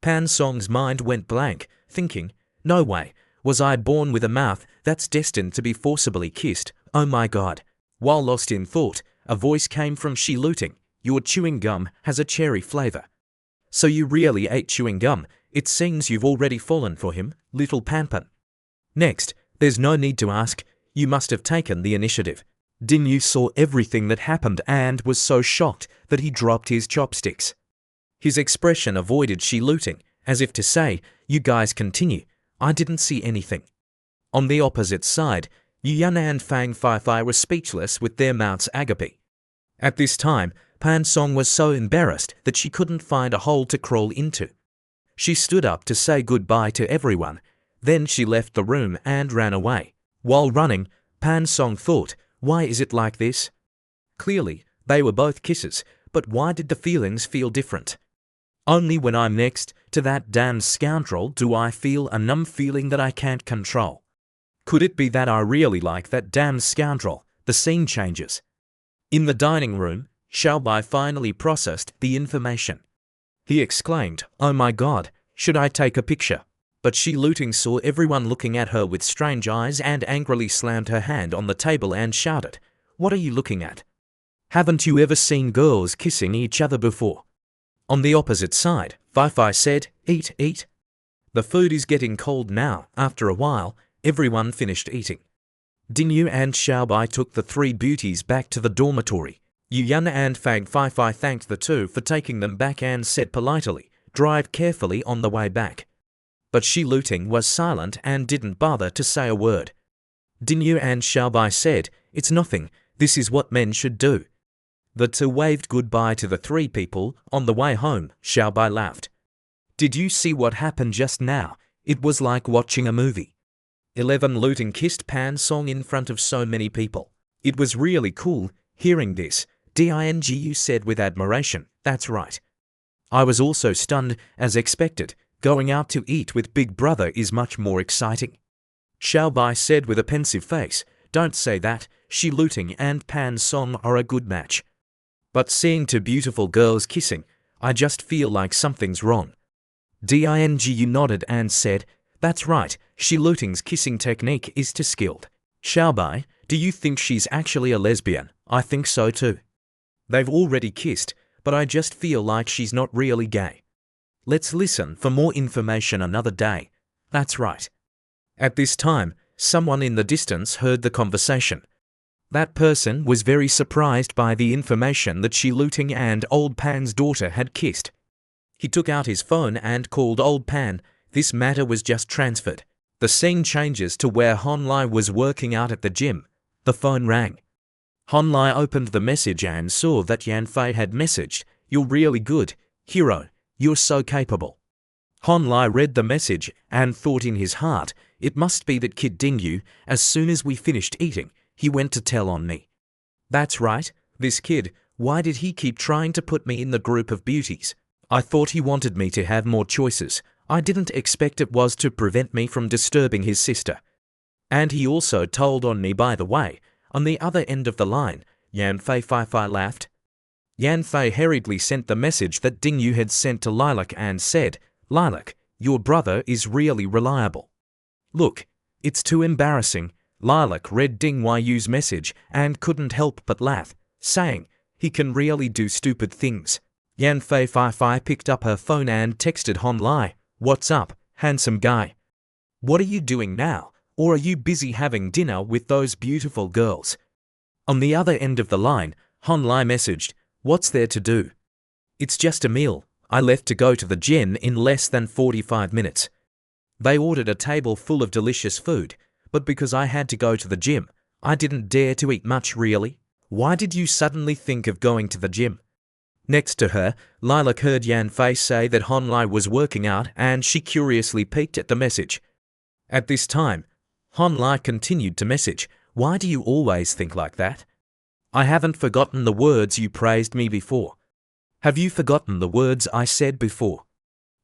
Pan Song's mind went blank, thinking, no way, was I born with a mouth that's destined to be forcibly kissed? Oh my god. While lost in thought, a voice came from Shi Looting, your chewing gum has a cherry flavor. So you really ate chewing gum? It seems you've already fallen for him, little Panpan. Next, there's no need to ask, you must have taken the initiative. Din Yu saw everything that happened and was so shocked that he dropped his chopsticks. His expression avoided Shi Looting, as if to say, you guys continue, I didn't see anything. On the opposite side, Yu Yan and Fang Fei were speechless with their mouths agape. At this time, Pan Song was so embarrassed that she couldn't find a hole to crawl into. She stood up to say goodbye to everyone, then she left the room and ran away. While running, Pan Song thought, why is it like this? Clearly, they were both kisses, but why did the feelings feel different? Only when I'm next to that damned scoundrel do I feel a numb feeling that I can't control. Could it be that I really like that damned scoundrel? The scene changes. In the dining room, Xiaobai finally processed the information. He exclaimed, oh my god, should I take a picture? But Shi Looting saw everyone looking at her with strange eyes and angrily slammed her hand on the table and shouted, what are you looking at? Haven't you ever seen girls kissing each other before? On the opposite side, Fei said, eat, eat. The food is getting cold now. After a while, everyone finished eating. Din Yu and Xiaobai took the three beauties back to the dormitory. Yu Yan and Fang Fei thanked the two for taking them back and said politely, drive carefully on the way back. But Shi Looting was silent and didn't bother to say a word. Din Yu and Xiaobai said, it's nothing, this is what men should do. The two waved goodbye to the three people. On the way home, Xiaobai laughed. Did you see what happened just now? It was like watching a movie. 11 Looting kissed Pan Song in front of so many people. It was really cool. Hearing this, Dingu said with admiration, that's right. I was also stunned, as expected. Going out to eat with Big Brother is much more exciting. Xiaobai said with a pensive face, don't say that, Shi Looting and Pan Song are a good match. But seeing two beautiful girls kissing, I just feel like something's wrong. Dingu nodded and said, that's right, Shi Looting's kissing technique is too skilled. Xiaobai, do you think she's actually a lesbian? I think so too. They've already kissed, but I just feel like she's not really gay. Let's listen for more information another day. That's right. At this time, someone in the distance heard the conversation. That person was very surprised by the information that Shi Looting and Old Pan's daughter had kissed. He took out his phone and called Old Pan. This matter was just transferred. The scene changes to where Hon Lai was working out at the gym. The phone rang. Han Lai opened the message and saw that Yan Fei had messaged, "You're really good, hero, you're so capable." Han Lai read the message and thought in his heart, it must be that Kid Dingyu. As soon as we finished eating, he went to tell on me. That's right, this kid, why did he keep trying to put me in the group of beauties? I thought he wanted me to have more choices. I didn't expect it was to prevent me from disturbing his sister. And he also told on me, by the way. On the other end of the line, Yan Fei laughed. Yan Fei hurriedly sent the message that Dingyu had sent to Lilac and said, "Lilac, your brother is really reliable." Look, it's too embarrassing. Lilac read Dingyu's message and couldn't help but laugh, saying, "He can really do stupid things." Yan Fei picked up her phone and texted Han Lai, "What's up, handsome guy? What are you doing now? Or are you busy having dinner with those beautiful girls?" On the other end of the line, Han Lai messaged, "What's there to do? It's just a meal. I left to go to the gym in less than 45 minutes. They ordered a table full of delicious food, but because I had to go to the gym, I didn't dare to eat much really. Why did you suddenly think of going to the gym?" Next to her, Lilac heard Yan Fei say that Han Lai was working out and she curiously peeked at the message. At this time, Han Lai continued to message, "Why do you always think like that? I haven't forgotten the words you praised me before. Have you forgotten the words I said before?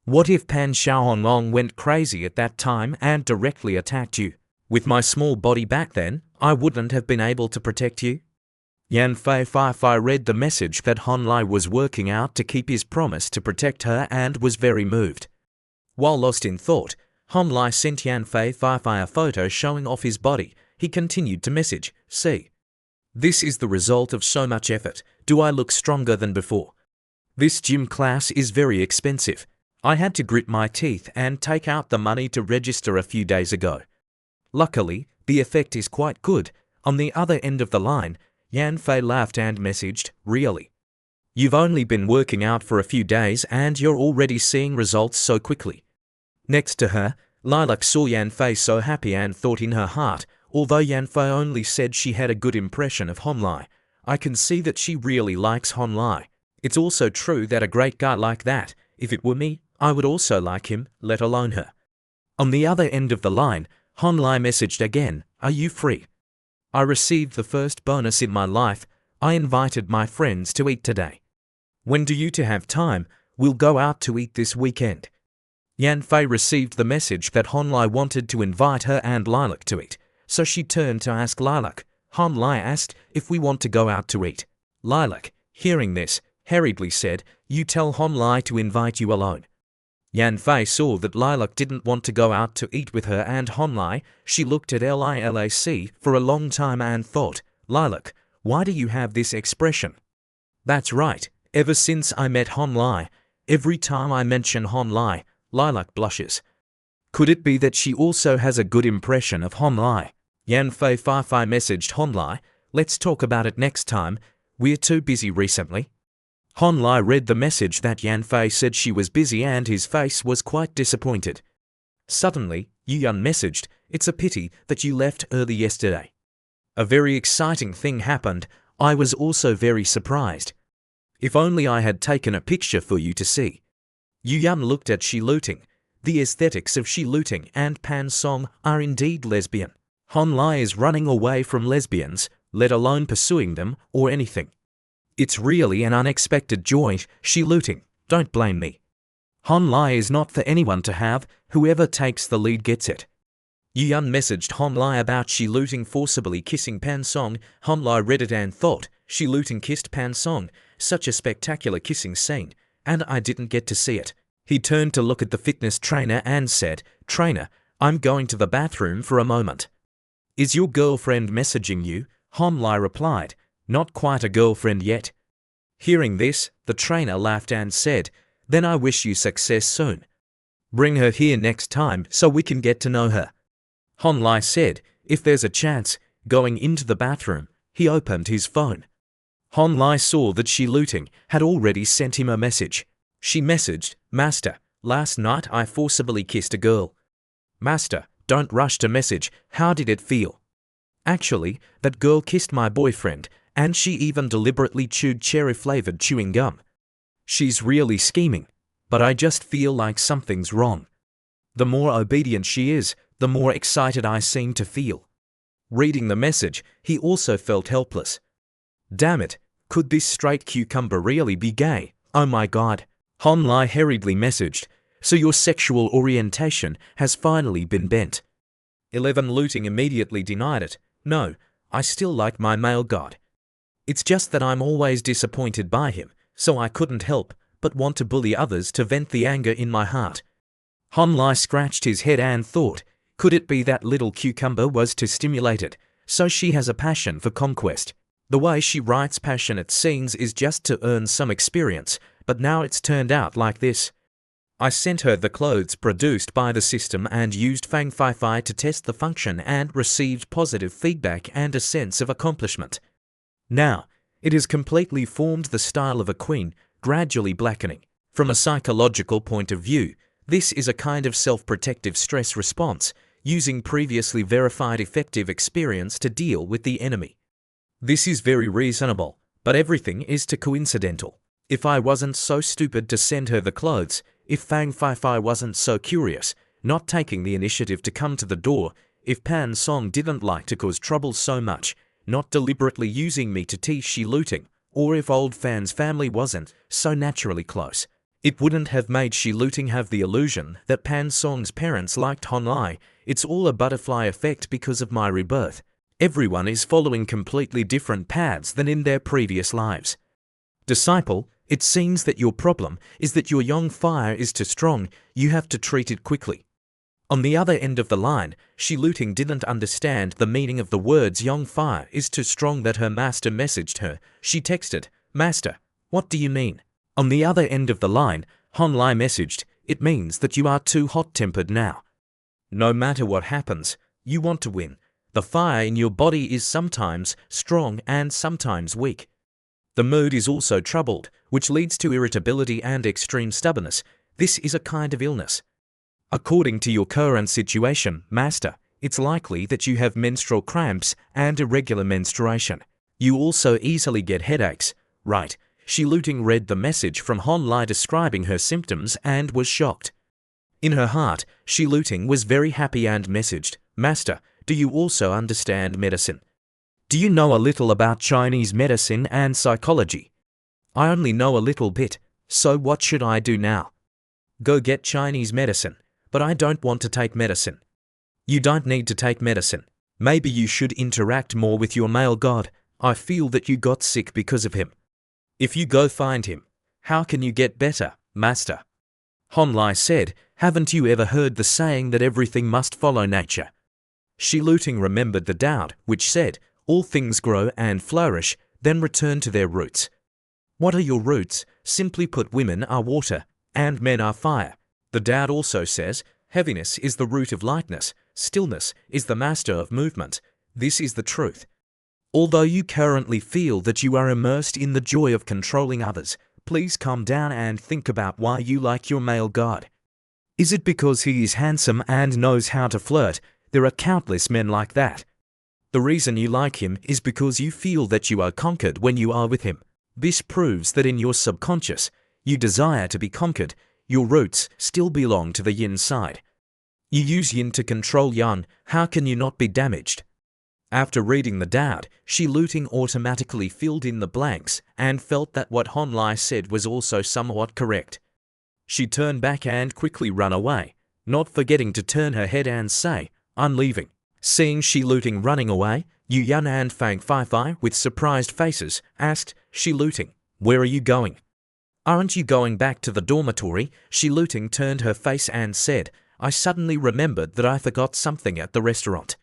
What if Pan Xiaohonglong went crazy at that time and directly attacked you? With my small body back then, I wouldn't have been able to protect you?" Yan Fei read the message that Han Lai was working out to keep his promise to protect her and was very moved. While lost in thought, Han Lai sent Yan Fei a photo showing off his body. He continued to message, "See. This is the result of so much effort. Do I look stronger than before? This gym class is very expensive. I had to grit my teeth and take out the money to register a few days ago. Luckily, the effect is quite good." On the other end of the line, Yan Fei laughed and messaged, "Really? You've only been working out for a few days and you're already seeing results so quickly." Next to her, Lilac saw Yan Fei so happy and thought in her heart, although Yan Fei only said she had a good impression of Han Lai, I can see that she really likes Han Lai. It's also true that a great guy like that, if it were me, I would also like him, let alone her. On the other end of the line, Han Lai messaged again, "Are you free? I received the first bonus in my life. I invited my friends to eat today. When do you two have time? We'll go out to eat this weekend." Yan Fei received the message that Han Lai wanted to invite her and Lilac to eat, so she turned to ask Lilac. Han Lai asked if we want to go out to eat. Lilac, hearing this, hurriedly said, "You tell Han Lai to invite you alone." Yan Fei saw that Lilac didn't want to go out to eat with her and Han Lai. She looked at Lilac for a long time and thought, "Lilac, why do you have this expression?" That's right, ever since I met Han Lai, every time I mention Han Lai, Lilac blushes. Could it be that she also has a good impression of Han Lai? Yan Fei messaged Han Lai, "Let's talk about it next time. We're too busy recently." Han Lai read the message that Yan Fei said she was busy and his face was quite disappointed. Suddenly, Yu Yun messaged, "It's a pity that you left early yesterday. A very exciting thing happened. I was also very surprised. If only I had taken a picture for you to see." Yu Yun looked at Shi Luting. The aesthetics of Shi Luting and Pan Song are indeed lesbian. Han Lai is running away from lesbians, let alone pursuing them or anything. It's really an unexpected joy, Shi Luting, don't blame me. Han Lai is not for anyone to have, whoever takes the lead gets it. Yu Yun messaged Han Lai about Shi Luting forcibly kissing Pan Song. Han Lai read it and thought, Shi Luting kissed Pan Song, such a spectacular kissing scene, and I didn't get to see it. He turned to look at the fitness trainer and said, "Trainer, I'm going to the bathroom for a moment." "Is your girlfriend messaging you?" Han Lai replied, "Not quite a girlfriend yet." Hearing this, the trainer laughed and said, "Then I wish you success soon. Bring her here next time so we can get to know her." Han Lai said, "If there's a chance," going into the bathroom, he opened his phone. Han Lai saw that Shi Luting had already sent him a message. She messaged, "Master, last night I forcibly kissed a girl." "Master, don't rush to message, how did it feel?" "Actually, that girl kissed my boyfriend, And she even deliberately chewed cherry-flavored chewing gum. She's really scheming, but I just feel like something's wrong. The more obedient she is, the more excited I seem to feel. Reading the message, he also felt helpless. Damn it, could this straight cucumber really be gay? Oh my god. Hon Lai hurriedly messaged, so your sexual orientation has finally been bent. 11 Looting immediately denied it. No, I still like my male god. It's just that I'm always disappointed by him, so I couldn't help but want to bully others to vent the anger in my heart. Hon Lai scratched his head and thought, could it be that little cucumber was to stimulate it, so she has a passion for conquest? The way she writes passionate scenes is just to earn some experience, but now it's turned out like this. I sent her the clothes produced by the system and used Fang Fai Fai to test the function and received positive feedback and a sense of accomplishment. Now, it has completely formed the style of a queen, gradually blackening. From a psychological point of view, this is a kind of self-protective stress response, using previously verified effective experience to deal with the enemy. This is very reasonable, but everything is too coincidental. If I wasn't so stupid to send her the clothes, if Fang Fai Fai wasn't so curious, not taking the initiative to come to the door, if Pan Song didn't like to cause trouble so much, not deliberately using me to tease Shi Looting, or if Old Fan's family wasn't so naturally close, it wouldn't have made Shi Looting have the illusion that Pan Song's parents liked Hon Lai. It's all a butterfly effect because of my rebirth. Everyone is following completely different paths than in their previous lives. Disciple, it seems that your problem is that your young fire is too strong, you have to treat it quickly. On the other end of the line, Shi Looting didn't understand the meaning of the words young fire is too strong that her master messaged her. She texted, Master, what do you mean? On the other end of the line, Hon Lai messaged, it means that you are too hot-tempered now. No matter what happens, you want to win. The fire in your body is sometimes strong and sometimes weak. The mood is also troubled, which leads to irritability and extreme stubbornness. This is a kind of illness. According to your current situation, Master, it's likely that you have menstrual cramps and irregular menstruation. You also easily get headaches. Right. Shi Looting read the message from Hon Lai describing her symptoms and was shocked. In her heart, Shi Looting was very happy and messaged, Master, do you also understand medicine? Do you know a little about Chinese medicine and psychology? I only know a little bit, so what should I do now? Go get Chinese medicine, but I don't want to take medicine. You don't need to take medicine. Maybe you should interact more with your male god. I feel that you got sick because of him. If you go find him, how can you get better, Master? Hon Lai said, haven't you ever heard the saying that everything must follow nature? Shi Looting remembered the doubt, which said, all things grow and flourish, then return to their roots. What are your roots? Simply put, women are water, and men are fire. The Tao also says, heaviness is the root of lightness, stillness is the master of movement. This is the truth. Although you currently feel that you are immersed in the joy of controlling others, please calm down and think about why you like your male god. Is it because he is handsome and knows how to flirt? There are countless men like that. The reason you like him is because you feel that you are conquered when you are with him. This proves that in your subconscious, you desire to be conquered. Your roots still belong to the yin side. You use yin to control yang. How can you not be damaged? After reading the Tao, Shi Looting automatically filled in the blanks and felt that what Hon Lai said was also somewhat correct. She turned back and quickly ran away, not forgetting to turn her head and say, I'm leaving. Seeing Shi Looting running away, Yu Yan and Fang Fai Fai, with surprised faces, asked, Shi Looting, where are you going? Aren't you going back to the dormitory? Shi Looting turned her face and said, I suddenly remembered that I forgot something at the restaurant.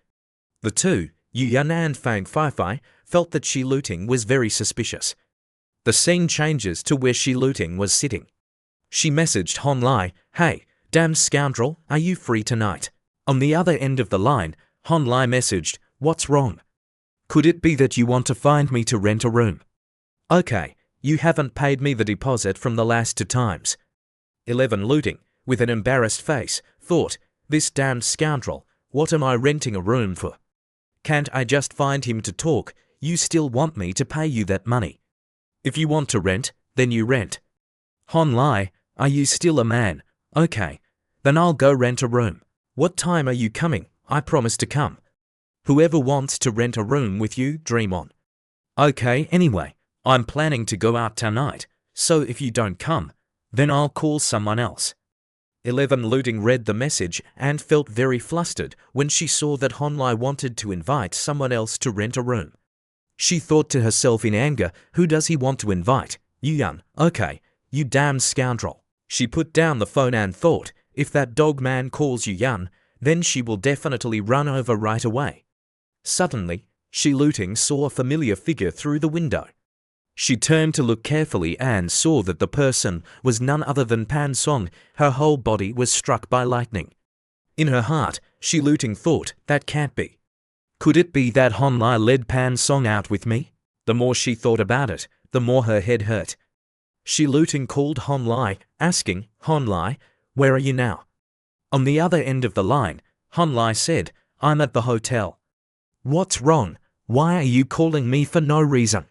The two, Yu Yan and Fang Fai Fai, felt that Shi Looting was very suspicious. The scene changes to where Shi Looting was sitting. She messaged Hon Lai, hey, damn scoundrel, are you free tonight? On the other end of the line, Hon Lai messaged, what's wrong? Could it be that you want to find me to rent a room? Okay, you haven't paid me the deposit from the last 2 times. 11 Looting, with an embarrassed face, thought, this damned scoundrel, what am I renting a room for? Can't I just find him to talk? you still want me to pay you that money. If you want to rent, then you rent. Hon Lai, are you still a man? Okay, then I'll go rent a room. What time are you coming? I promise to come. Whoever wants to rent a room with you, dream on. Okay, anyway, I'm planning to go out tonight, so if you don't come, then I'll call someone else. 11 Looting read the message and felt very flustered when she saw that Hon Lai wanted to invite someone else to rent a room. She thought to herself in anger, who does he want to invite? Yuan, okay, you damn scoundrel. She put down the phone and thought, if that dog man calls Yuan, then she will definitely run over right away. Suddenly, Shi Luting saw a familiar figure through the window. She turned to look carefully and saw that the person was none other than Pan Song. Her whole body was struck by lightning. In her heart, Shi Luting thought, that can't be. Could it be that Hon Lai led Pan Song out with me? The more she thought about it, the more her head hurt. Shi Luting called Hon Lai, asking, Hon Lai, where are you now? On the other end of the line, Hon Lai said, I'm at the hotel. What's wrong? Why are you calling me for no reason?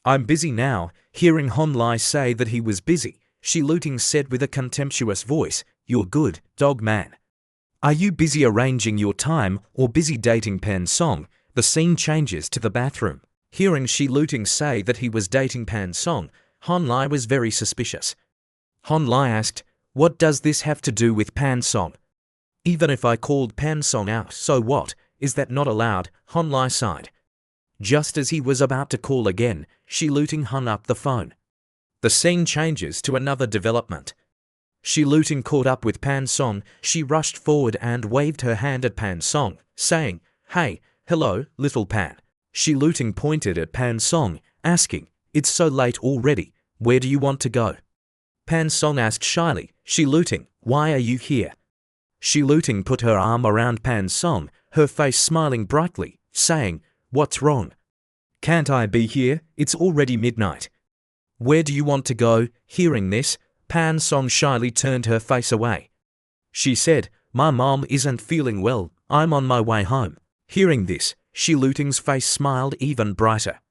I'm busy now. Hearing Hon Lai say that he was busy, Shi Luting said with a contemptuous voice, You're good, dog man. Are you busy arranging your time or busy dating Pan Song? The scene changes to the bathroom. Hearing Shi Luting say that he was dating Pan Song, Hon Lai was very suspicious. Hon Lai asked, What does this have to do with Pan Song? Even if I called Pan Song out, so what? Is that not allowed? Hon Lai sighed. Just as he was about to call again, Shi Luting hung up the phone. The scene changes to another development. Shi Luting caught up with Pan Song. She rushed forward and waved her hand at Pan Song, saying, Hey, hello, little Pan. Shi Luting pointed at Pan Song, asking, It's so late already, where do you want to go? Pan Song asked shyly, Shi Luting, why are you here? Shi Luting put her arm around Pan Song, her face smiling brightly, saying, What's wrong? Can't I be here? It's already midnight. Where do you want to go? Hearing this, Pan Song shyly turned her face away. She said, My mom isn't feeling well, I'm on my way home. Hearing this, Shi Luting's face smiled even brighter.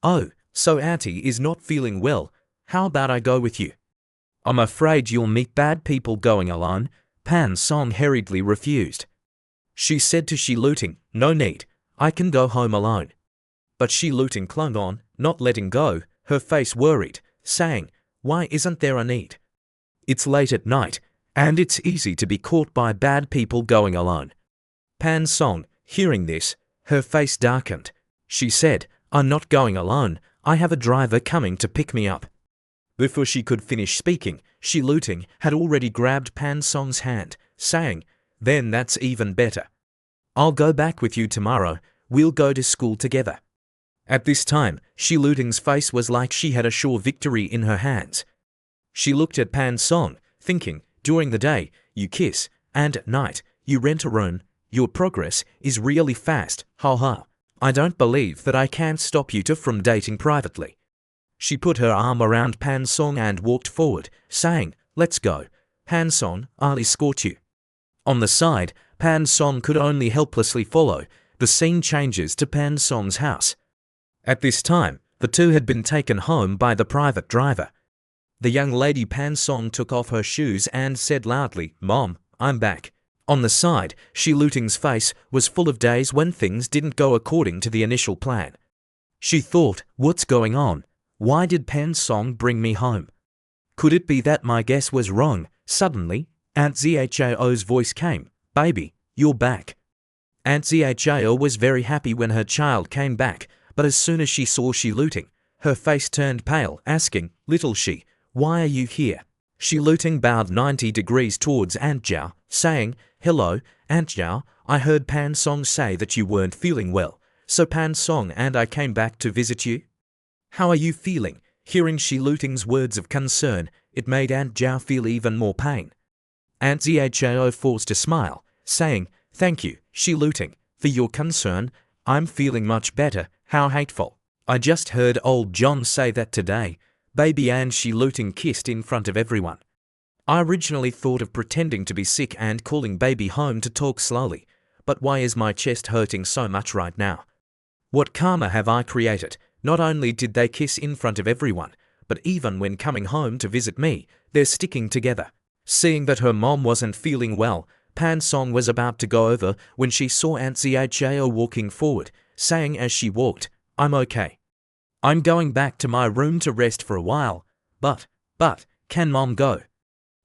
Oh, so Auntie is not feeling well, how about I go with you? I'm afraid you'll meet bad people going alone. Pan Song hurriedly refused. She said to Shi Luting, No need, I can go home alone. But Shi Luting clung on, not letting go, her face worried, saying, Why isn't there a need? It's late at night, and it's easy to be caught by bad people going alone. Pan Song, hearing this, her face darkened. She said, I'm not going alone, I have a driver coming to pick me up. Before she could finish speaking, Shi Luting had already grabbed Pan Song's hand, saying, Then that's even better. I'll go back with you tomorrow, we'll go to school together. At this time, Shi Luting's face was like she had a sure victory in her hands. She looked at Pan Song, thinking, during the day, you kiss, and at night, you rent a room. Your progress is really fast, ha ha. I don't believe that I can stop you two from dating privately. She put her arm around Pan Song and walked forward, saying, Let's go. Pan Song, I'll escort you. On the side, Pan Song could only helplessly follow. The scene changes to Pan Song's house. At this time, the two had been taken home by the private driver. The young lady Pan Song took off her shoes and said loudly, Mom, I'm back. On the side, Shi Luting's face was full of days when things didn't go according to the initial plan. She thought, what's going on? Why did Pan Song bring me home? Could it be that my guess was wrong? Suddenly, Aunt Zhao's voice came, Baby, you're back. Aunt Zhao was very happy when her child came back, but as soon as she saw Shi Luting, her face turned pale, asking, Little Shi, why are you here? Shi Luting bowed 90 degrees towards Aunt Zhao, saying, Hello, Aunt Zhao, I heard Pan Song say that you weren't feeling well, so Pan Song and I came back to visit you. How are you feeling? Hearing Shi Luting's words of concern, it made Aunt Zhao feel even more pain. Aunt Zhao forced a smile, saying, Thank you, Shi Luting, for your concern. I'm feeling much better. How hateful. I just heard old John say that today. Baby and Shi Luting kissed in front of everyone. I originally thought of pretending to be sick and calling baby home to talk slowly, but why is my chest hurting so much right now? What karma have I created? Not only did they kiss in front of everyone, but even when coming home to visit me, they're sticking together. Seeing that her mom wasn't feeling well, Pan Song was about to go over when she saw Aunt Zhao walking forward, saying as she walked, "I'm okay. I'm going back to my room to rest for a while, but, can Mom go?"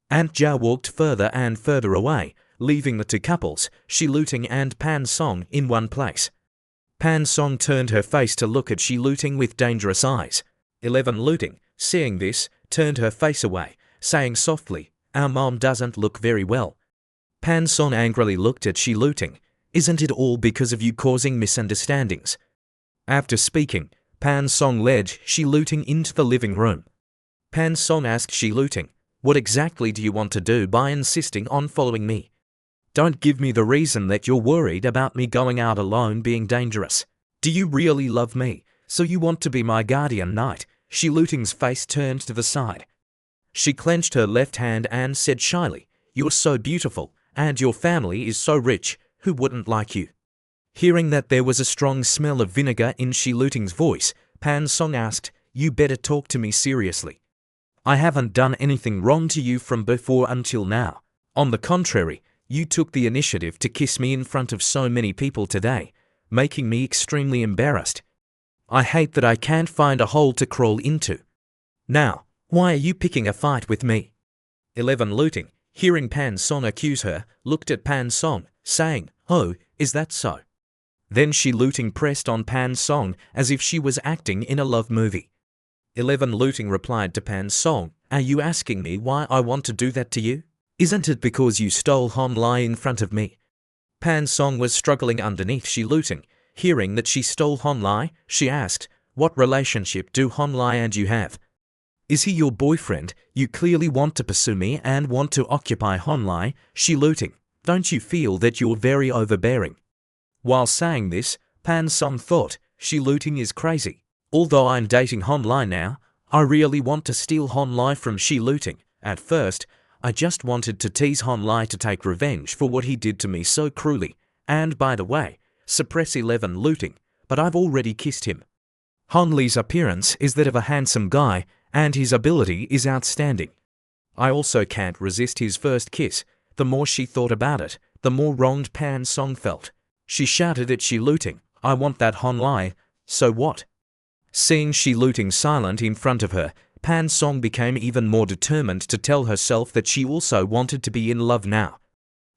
Aunt Zhao walked further and further away, leaving the two couples, Shi Luting and Pan Song, in one place. Pan Song turned her face to look at Shi Luting with dangerous eyes. 11 Luting, seeing this, turned her face away, saying softly, "Our mom doesn't look very well." Pan Song angrily looked at Shi Luting. "Isn't it all because of you causing misunderstandings?" After speaking, Pan Song led Shi Luting into the living room. Pan Song asked Shi Luting, "What exactly do you want to do by insisting on following me? Don't give me the reason that you're worried about me going out alone being dangerous. Do you really love me, so you want to be my guardian knight?" Shi Luting's face turned to the side. She clenched her left hand and said shyly, "You're so beautiful, and your family is so rich, who wouldn't like you?" Hearing that there was a strong smell of vinegar in Shi Luting's voice, Pan Song asked, "You better talk to me seriously. I haven't done anything wrong to you from before until now. On the contrary, you took the initiative to kiss me in front of so many people today, making me extremely embarrassed. I hate that I can't find a hole to crawl into. Now, why are you picking a fight with me?" 11 Luting, hearing Pan Song accuse her, looked at Pan Song, saying, "Oh, is that so?" Then Shi Luting pressed on Pan Song as if she was acting in a love movie. 11 Luting replied to Pan Song, "Are you asking me why I want to do that to you? Isn't it because you stole Hon Lai in front of me?" Pan Song was struggling underneath Shi Luting. Hearing that she stole Hon Lai, she asked, "What relationship do Hon Lai and you have? Is he your boyfriend? You clearly want to pursue me and want to occupy Hon Lai, Shi Luting. Don't you feel that you're very overbearing?" While saying this, Pan Song thought, Shi Luting is crazy. Although I'm dating Hon Lai now, I really want to steal Hon Lai from Shi Luting. At first, I just wanted to tease Hon Lai to take revenge for what he did to me so cruelly. And by the way, suppress 11 Luting, but I've already kissed him. Hon Lai's appearance is that of a handsome guy, and his ability is outstanding. I also can't resist his first kiss. The more she thought about it, the more wronged Pan Song felt. She shouted at Shi Luting, "I want that Hon Lai, so what?" Seeing Shi Luting silent in front of her, Pan Song became even more determined to tell herself that she also wanted to be in love now.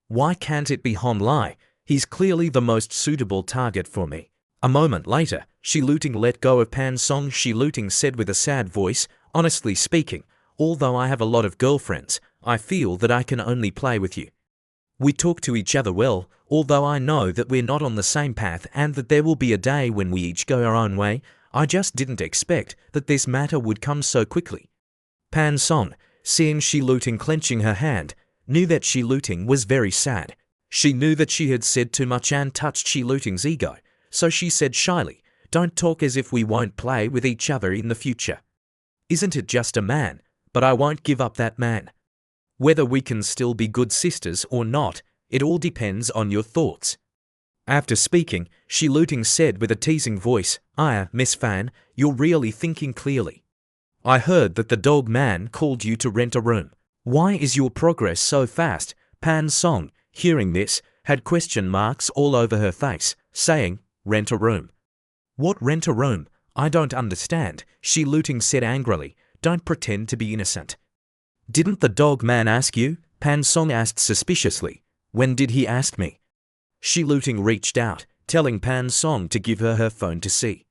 "Why can't it be Hon Lai? He's clearly the most suitable target for me." A moment later, Shi Luting let go of Pan Song. Shi Luting said with a sad voice, "Honestly speaking, although I have a lot of girlfriends, I feel that I can only play with you. We talk to each other well, although I know that we're not on the same path and that there will be a day when we each go our own way. I just didn't expect that this matter would come so quickly." Pan Song, seeing Shi Luting clenching her hand, knew that Shi Luting was very sad. She knew that she had said too much and touched Shi Luting's ego, so she said shyly, "Don't talk as if we won't play with each other in the future. Isn't it just a man? But I won't give up that man. Whether we can still be good sisters or not, it all depends on your thoughts." After speaking, Shi Luting said with a teasing voice, Miss Fan, you're really thinking clearly. I heard that the dog man called you to rent a room. Why is your progress so fast?" Pan Song, hearing this, had question marks all over her face, saying, "Rent a room? What rent a room? I don't understand," Shi Luting said angrily. "Don't pretend to be innocent." "Didn't the dog man ask you?" Pan Song asked suspiciously. "When did he ask me?" Shi Luting reached out, telling Pan Song to give her her phone to see.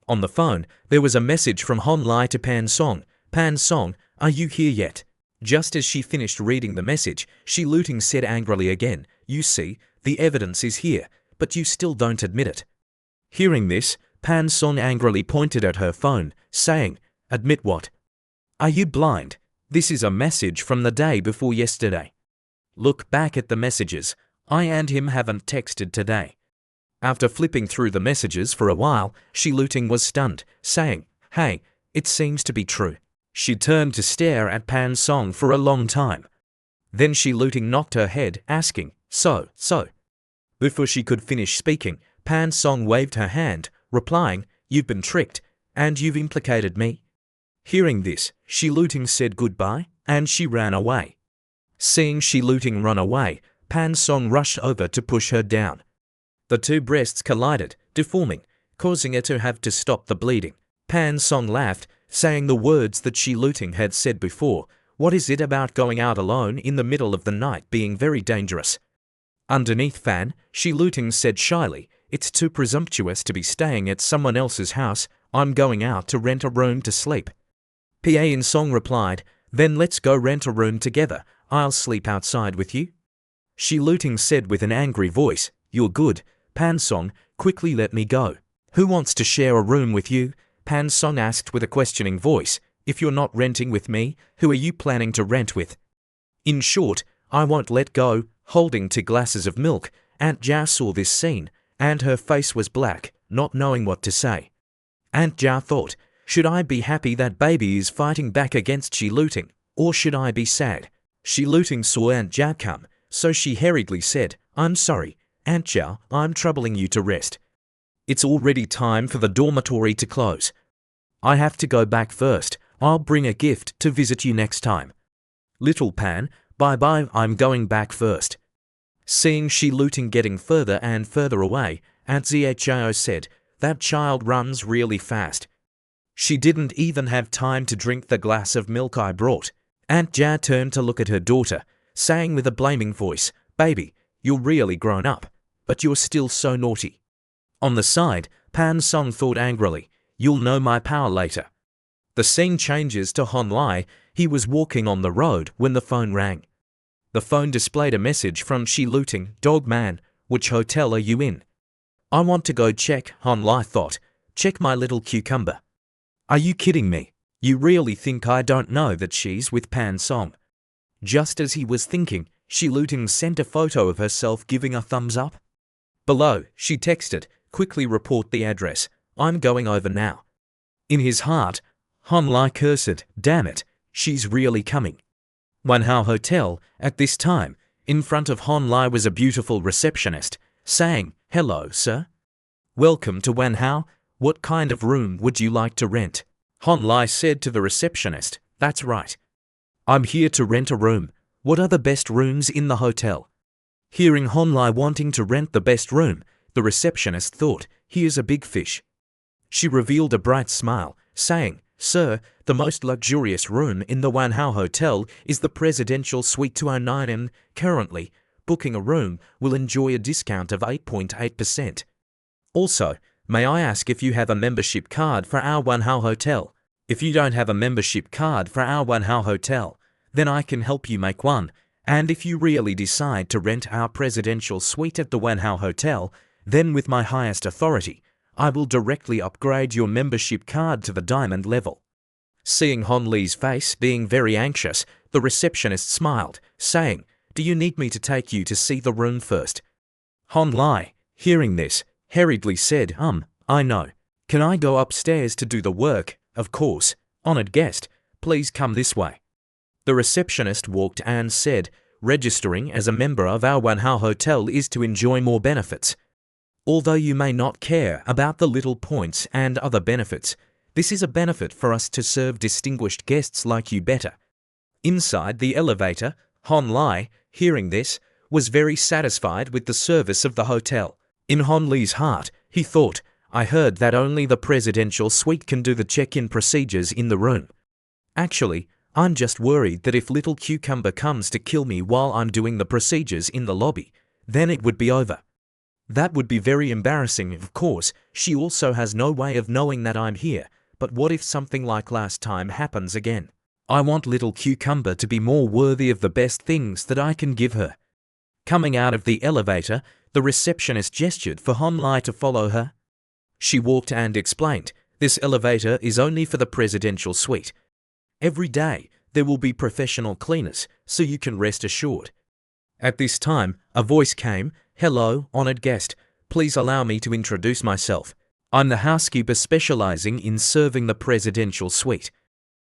On the phone, there was a message from Hon Lai to Pan Song. "Pan Song, are you here yet?" Just as she finished reading the message, Shi Luting said angrily again, "You see, the evidence is here, but you still don't admit it." Hearing this, Pan Song angrily pointed at her phone, saying, "Admit what? Are you blind? This is a message from the day before yesterday. Look back at the messages. I and him haven't texted today." After flipping through the messages for a while, Shi Luting was stunned, saying, "Hey, it seems to be true." She turned to stare at Pan Song for a long time. Then Shi Luting knocked her head, asking, So? Before she could finish speaking, Pan Song waved her hand, replying, "You've been tricked, and you've implicated me." Hearing this, Shi Luting said goodbye, and she ran away. Seeing Shi Luting run away, Pan Song rushed over to push her down. The two breasts collided, deforming, causing her to have to stop the bleeding. Pan Song laughed, saying the words that Shi Luting had said before. What is it about going out alone in the middle of the night being very dangerous? Underneath Fan, Shi Luting said shyly, "It's too presumptuous to be staying at someone else's house. I'm going out to rent a room to sleep." Pa In Song replied, "Then let's go rent a room together. I'll sleep outside with you." Shi Luting said with an angry voice, "You're good, Pan Song, quickly let me go." "Who wants to share a room with you?" Pan Song asked with a questioning voice. "If you're not renting with me, who are you planning to rent with?" In short, I won't let go. Holding 2 glasses of milk, Aunt Jia saw this scene, and her face was black, not knowing what to say. Aunt Jia thought, should I be happy that baby is fighting back against Shi Luting, or should I be sad? Shi Luting saw Aunt Jia come, so she hurriedly said, "I'm sorry, Aunt Jia, I'm troubling you to rest. It's already time for the dormitory to close. I have to go back first. I'll bring a gift to visit you next time." "Little Pan, bye-bye, I'm going back first." Seeing Shi Luting getting further and further away, Aunt Zhao said, "That child runs really fast. She didn't even have time to drink the glass of milk I brought." Aunt Jia turned to look at her daughter, saying with a blaming voice, "Baby, you're really grown up, but you're still so naughty." On the side, Pan Song thought angrily, "You'll know my power later." The scene changes to Hon Lai. He was walking on the road when the phone rang. The phone displayed a message from Shi Luting, "Dog man, which hotel are you in?" "I want to go check," Hon Lai thought. "Check my little cucumber." "Are you kidding me? You really think I don't know that she's with Pan Song?" Just as he was thinking, Shi Luting sent a photo of herself giving a thumbs up. Below, she texted, "Quickly report the address. I'm going over now." In his heart, Hon Lai cursed, "Damn it, she's really coming." Manhua Hotel, at this time, in front of Hon Lai was a beautiful receptionist, saying, "Hello, sir. Welcome to Manhua. What kind of room would you like to rent?" Hon Lai said to the receptionist, "That's right. I'm here to rent a room. What are the best rooms in the hotel?" Hearing Hon Lai wanting to rent the best room, the receptionist thought, "Here's a big fish." She revealed a bright smile, saying, "Sir, the most luxurious room in the Manhua Hotel is the Presidential Suite 209 and, currently, booking a room will enjoy a discount of 8.8%. Also, may I ask if you have a membership card for our Manhua Hotel? If you don't have a membership card for our Manhua Hotel, then I can help you make one, and if you really decide to rent our Presidential Suite at the Manhua Hotel, then with my highest authority, I will directly upgrade your membership card to the diamond level." Seeing Hon Lai's face being very anxious, the receptionist smiled, saying, "Do you need me to take you to see the room first?" Hon Lai, hearing this, hurriedly said, I know. Can I go upstairs to do the work?" "Of course. Honored guest, please come this way." The receptionist walked and said, "Registering as a member of our Manhua Hotel is to enjoy more benefits. Although you may not care about the little points and other benefits, this is a benefit for us to serve distinguished guests like you better." Inside the elevator, Hon Lai, hearing this, was very satisfied with the service of the hotel. In Hon Lai's heart, he thought, "I heard that only the Presidential Suite can do the check-in procedures in the room. Actually, I'm just worried that if little cucumber comes to kill me while I'm doing the procedures in the lobby, then it would be over. That would be very embarrassing. Of course, she also has no way of knowing that I'm here, but what if something like last time happens again? I want little cucumber to be more worthy of the best things that I can give her." Coming out of the elevator, the receptionist gestured for Hon Lai to follow her. She walked and explained, "This elevator is only for the Presidential Suite. Every day, there will be professional cleaners, so you can rest assured." At this time, a voice came, "Hello, honored guest. Please allow me to introduce myself. I'm the housekeeper specializing in serving the Presidential Suite.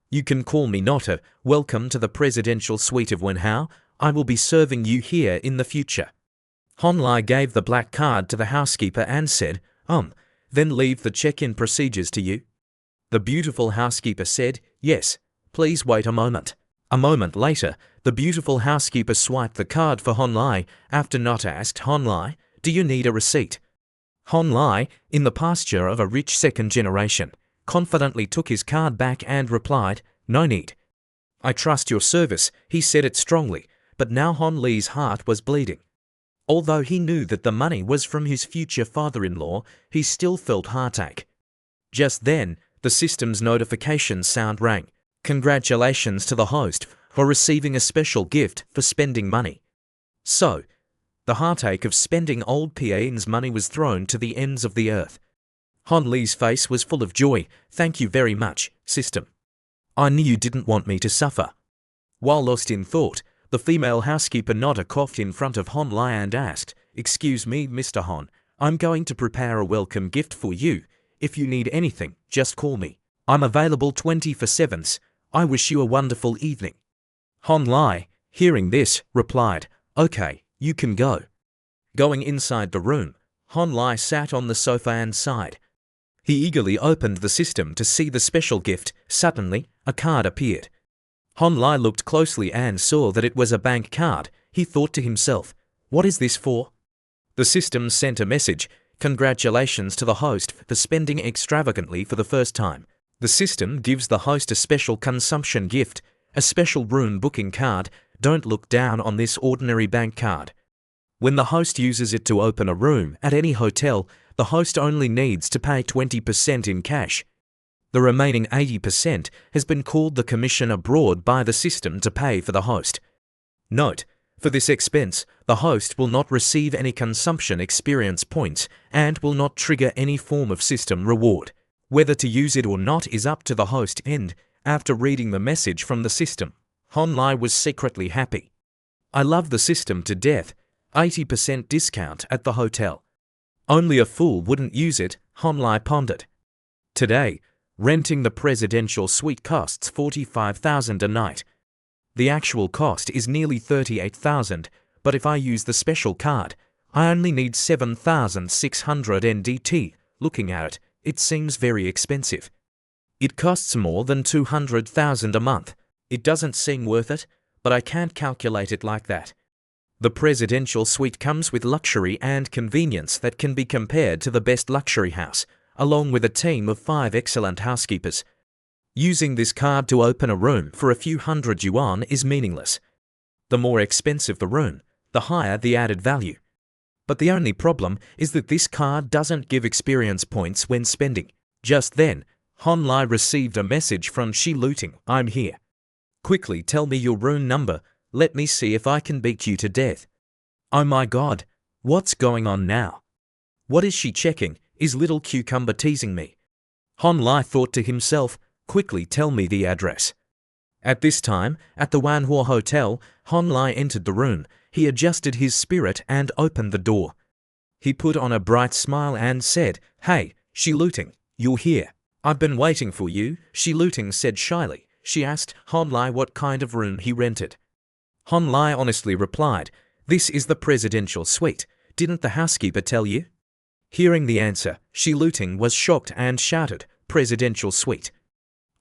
You can call me Nota. Welcome to the Presidential Suite of Manhua. I will be serving you here in the future." Hon Lai gave the black card to the housekeeper and said, then leave the check-in procedures to you? The beautiful housekeeper said, yes, please wait a moment. A moment later, the beautiful housekeeper swiped the card for Hon Lai after not asked Hon Lai, do you need a receipt? Hon Lai, in the posture of a rich second generation, confidently took his card back and replied, no need. I trust your service, he said it strongly, but now Hon Li's heart was bleeding. Although he knew that the money was from his future father-in-law, he still felt heartache. Just then, the system's notification sound rang. Congratulations to the host for receiving a special gift for spending money. So, the heartache of spending old PAN's money was thrown to the ends of the earth. Hon Li's face was full of joy. Thank you very much, system. I knew you didn't want me to suffer. While lost in thought, the female housekeeper nodded, coughed in front of Hon Lai and asked, excuse me, Mr. Hon, I'm going to prepare a welcome gift for you. If you need anything, just call me. I'm available 24/7. I wish you a wonderful evening. Hon Lai, hearing this, replied, okay, you can go. Going inside the room, Hon Lai sat on the sofa and sighed. He eagerly opened the system to see the special gift. Suddenly, a card appeared. Hon Lai looked closely and saw that it was a bank card. He thought to himself, what is this for? The system sent a message, congratulations to the host for spending extravagantly for the first time. The system gives the host a special consumption gift, a special room booking card. Don't look down on this ordinary bank card. When the host uses it to open a room at any hotel, the host only needs to pay 20% in cash. The remaining 80% has been called the commission abroad by the system to pay for the host. Note, for this expense, the host will not receive any consumption experience points and will not trigger any form of system reward. Whether to use it or not is up to the host. And, after reading the message from the system, Hon Lai was secretly happy. I love the system to death. 80% discount at the hotel. Only a fool wouldn't use it, Hon Lai pondered. Today, renting the presidential suite costs 45,000 a night. The actual cost is nearly 38,000, but if I use the special card, I only need 7,600 NDT. Looking at it, it seems very expensive. It costs more than 200,000 a month. It doesn't seem worth it, but I can't calculate it like that. The presidential suite comes with luxury and convenience that can be compared to the best luxury house, along with a team of 5 excellent housekeepers. Using this card to open a room for a few hundred yuan is meaningless. The more expensive the room, the higher the added value. But the only problem is that this card doesn't give experience points when spending. Just then, Hon Lai received a message from Shi Luting. I'm here. Quickly tell me your room number. Let me see if I can beat you to death. Oh my God, what's going on now? What is she checking? Is little cucumber teasing me? Hon Lai thought to himself, quickly tell me the address. At this time, at the Manhua Hotel, Hon Lai entered the room. He adjusted his spirit and opened the door. He put on a bright smile and said, hey, Shi Luting, you're here. I've been waiting for you, Shi Luting said shyly. She asked Hon Lai what kind of room he rented. Hon Lai honestly replied, this is the presidential suite. Didn't the housekeeper tell you? Hearing the answer, Shi Luting was shocked and shouted, presidential suite.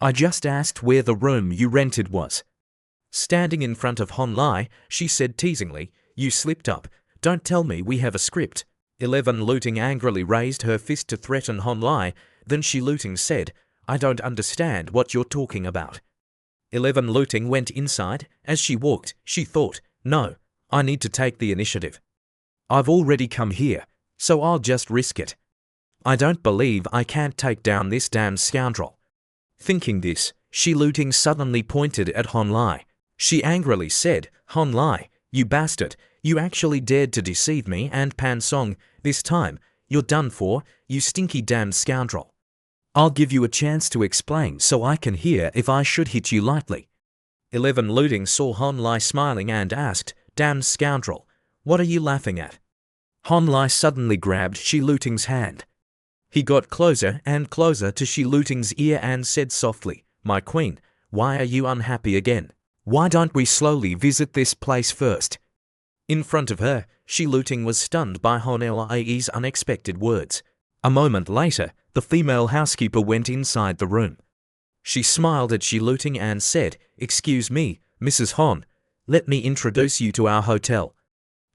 I just asked where the room you rented was. Standing in front of Hon Lai, she said teasingly, you slipped up. Don't tell me we have a script. 11 Luting angrily raised her fist to threaten Hon Lai. Then Shi Luting said, I don't understand what you're talking about. 11 Luting went inside. As she walked, she thought, no, I need to take the initiative. I've already come here, so I'll just risk it. I don't believe I can't take down this damn scoundrel. Thinking this, Shi Luting suddenly pointed at Hon Lai. She angrily said, Hon Lai, you bastard, you actually dared to deceive me and Pan Song. This time, you're done for, you stinky damn scoundrel. I'll give you a chance to explain so I can hear if I should hit you lightly. 11 Luting saw Hon Lai smiling and asked, damn scoundrel, what are you laughing at? Hon Lai suddenly grabbed Shi Luting's hand. He got closer and closer to Shi Luting's ear and said softly, my queen, why are you unhappy again? Why don't we slowly visit this place first? In front of her, Shi Luting was stunned by Hon Lai's unexpected words. A moment later, the female housekeeper went inside the room. She smiled at Shi Luting and said, "Excuse me, Mrs. Hon. Let me introduce you to our hotel.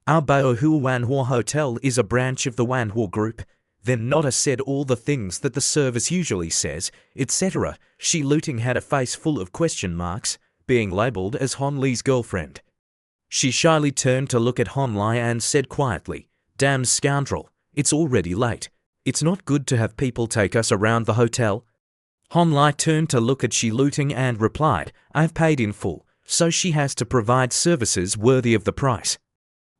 Our Baohu Wanhua Hotel is a branch of the Wanhua Group." Then Nota said all the things that the service usually says, etc. Shi Luting had a face full of question marks, being labelled as Hon Li's girlfriend. She shyly turned to look at Hon Li and said quietly, "Damn scoundrel, it's already late. It's not good to have people take us around the hotel." Hon Li turned to look at Shi Luting and replied, "I've paid in full, so she has to provide services worthy of the price.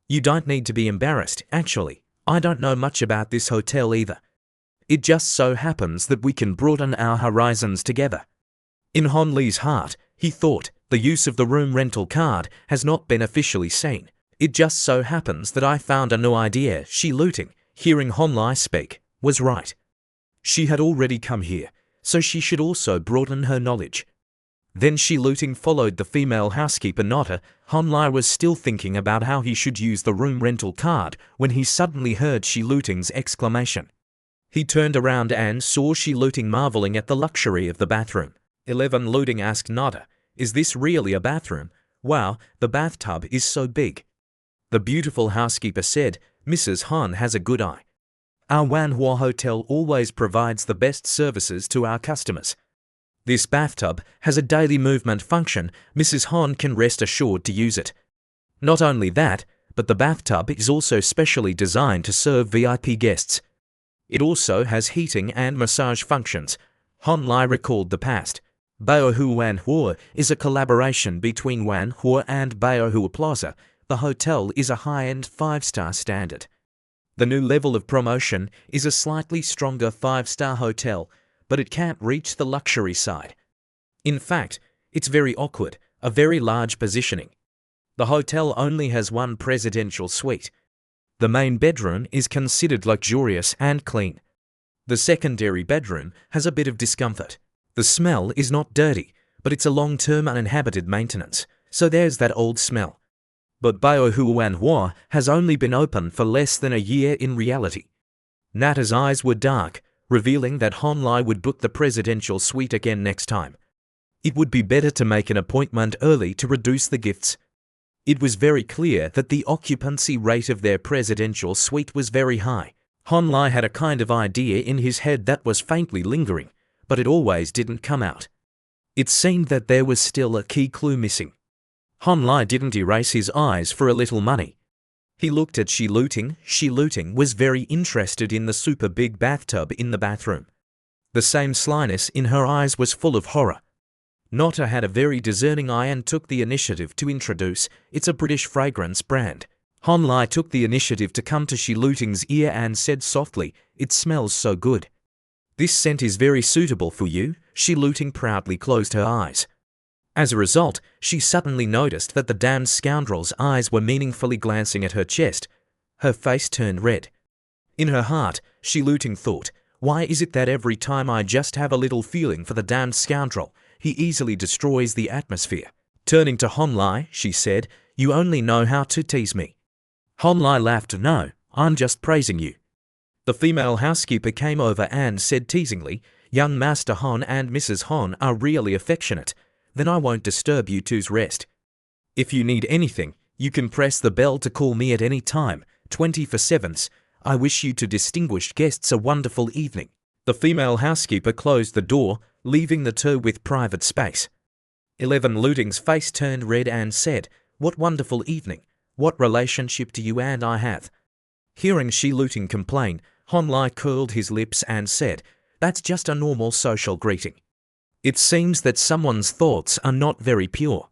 You don't need to be embarrassed, actually. I don't know much about this hotel either. It just so happens that we can broaden our horizons together." In Hon Li's heart, he thought, the use of the room rental card has not been officially seen. It just so happens that I found a new idea. Shi Luting, hearing Hon Li speak, was right. She had already come here, so she should also broaden her knowledge. Then Shi Luting followed the female housekeeper Nota. Hon Li was still thinking about how he should use the room rental card when he suddenly heard Shi Luting's exclamation. He turned around and saw Shi Luting marveling at the luxury of the bathroom. 11 Luting asked Nota, "Is this really a bathroom? Wow, the bathtub is so big." The beautiful housekeeper said, "Mrs. Han has a good eye. Our Wanhua Hotel always provides the best services to our customers. This bathtub has a daily movement function. Mrs. Han can rest assured to use it. Not only that, but the bathtub is also specially designed to serve VIP guests. It also has heating and massage functions." Hon Li recalled the past. Baohu Wanhua is a collaboration between Wanhua and Baohu Plaza. The hotel is a high-end 5-star standard. The new level of promotion is a slightly stronger 5-star hotel, but it can't reach the luxury side. In fact, it's very awkward, a very large positioning. The hotel only has one presidential suite. The main bedroom is considered luxurious and clean. The secondary bedroom has a bit of discomfort. The smell is not dirty, but it's a long-term uninhabited maintenance, so there's that old smell. But Baohu Wanhua has only been open for less than a year in reality. Nata's eyes were dark, revealing that Hon Li would book the presidential suite again next time. It would be better to make an appointment early to reduce the gifts. It was very clear that the occupancy rate of their presidential suite was very high. Hon Li had a kind of idea in his head that was faintly lingering, but it always didn't come out. It seemed that there was still a key clue missing. Hon Li didn't erase his eyes for a little money. He looked at Shi Luting. Shi Luting was very interested in the super big bathtub in the bathroom. The same slyness in her eyes was full of horror. Nota had a very discerning eye and took the initiative to introduce. It's a British fragrance brand. Hon Li took the initiative to come to Shi Luting's ear and said softly, "It smells so good. This scent is very suitable for you." Shi Luting proudly closed her eyes. As a result, she suddenly noticed that the damned scoundrel's eyes were meaningfully glancing at her chest. Her face turned red. In her heart, Shi Luting thought, "Why is it that every time I just have a little feeling for the damned scoundrel, he easily destroys the atmosphere?" Turning to Hon Li, she said, "You only know how to tease me." Hon Li laughed. "No, I'm just praising you." The female housekeeper came over and said teasingly, "Young Master Hon and Mrs. Hon are really affectionate. Then I won't disturb you two's rest. If you need anything, you can press the bell to call me at any time, 24/7. I wish you two distinguished guests a wonderful evening." The female housekeeper closed the door, leaving the two with private space. 11 Luting's face turned red and said, "What wonderful evening. What relationship do you and I have?" Hearing Shi Luting complain, Hon Li curled his lips and said, "That's just a normal social greeting. It seems that someone's thoughts are not very pure."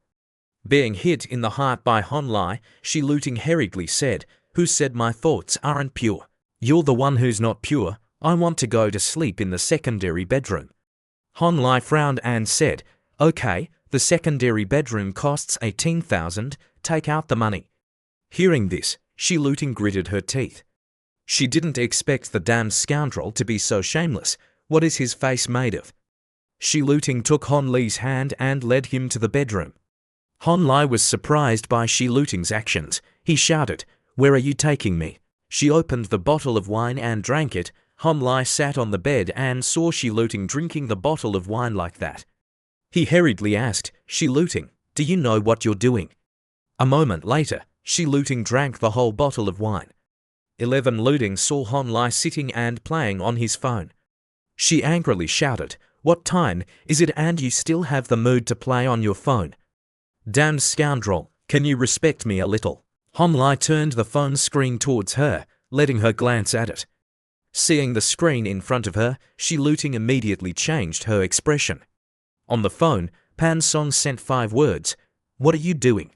Being hit in the heart by Hon Li, Shi Luting hurriedly said, "Who said my thoughts aren't pure? You're the one who's not pure. I want to go to sleep in the secondary bedroom." Hon Li frowned and said, "Okay, the secondary bedroom costs 18,000, take out the money." Hearing this, Shi Luting gritted her teeth. She didn't expect the damned scoundrel to be so shameless. What is his face made of? Shi Luting took Hon Li's hand and led him to the bedroom. Hon Li was surprised by Shi Luting's actions. He shouted, "Where are you taking me?" She opened the bottle of wine and drank it. Han Lai sat on the bed and saw Shi Luting drinking the bottle of wine like that. He hurriedly asked, Shi Luting, do you know what you're doing? A moment later, Shi Luting drank the whole bottle of wine. 11 Luting saw Han Lai sitting and playing on his phone. She angrily shouted, what time is it and you still have the mood to play on your phone? Damn scoundrel, can you respect me a little? Han Lai turned the phone screen towards her, letting her glance at it. Seeing the screen in front of her, Shi Luting immediately changed her expression. On the phone, Pan Song sent 5 words. What are you doing?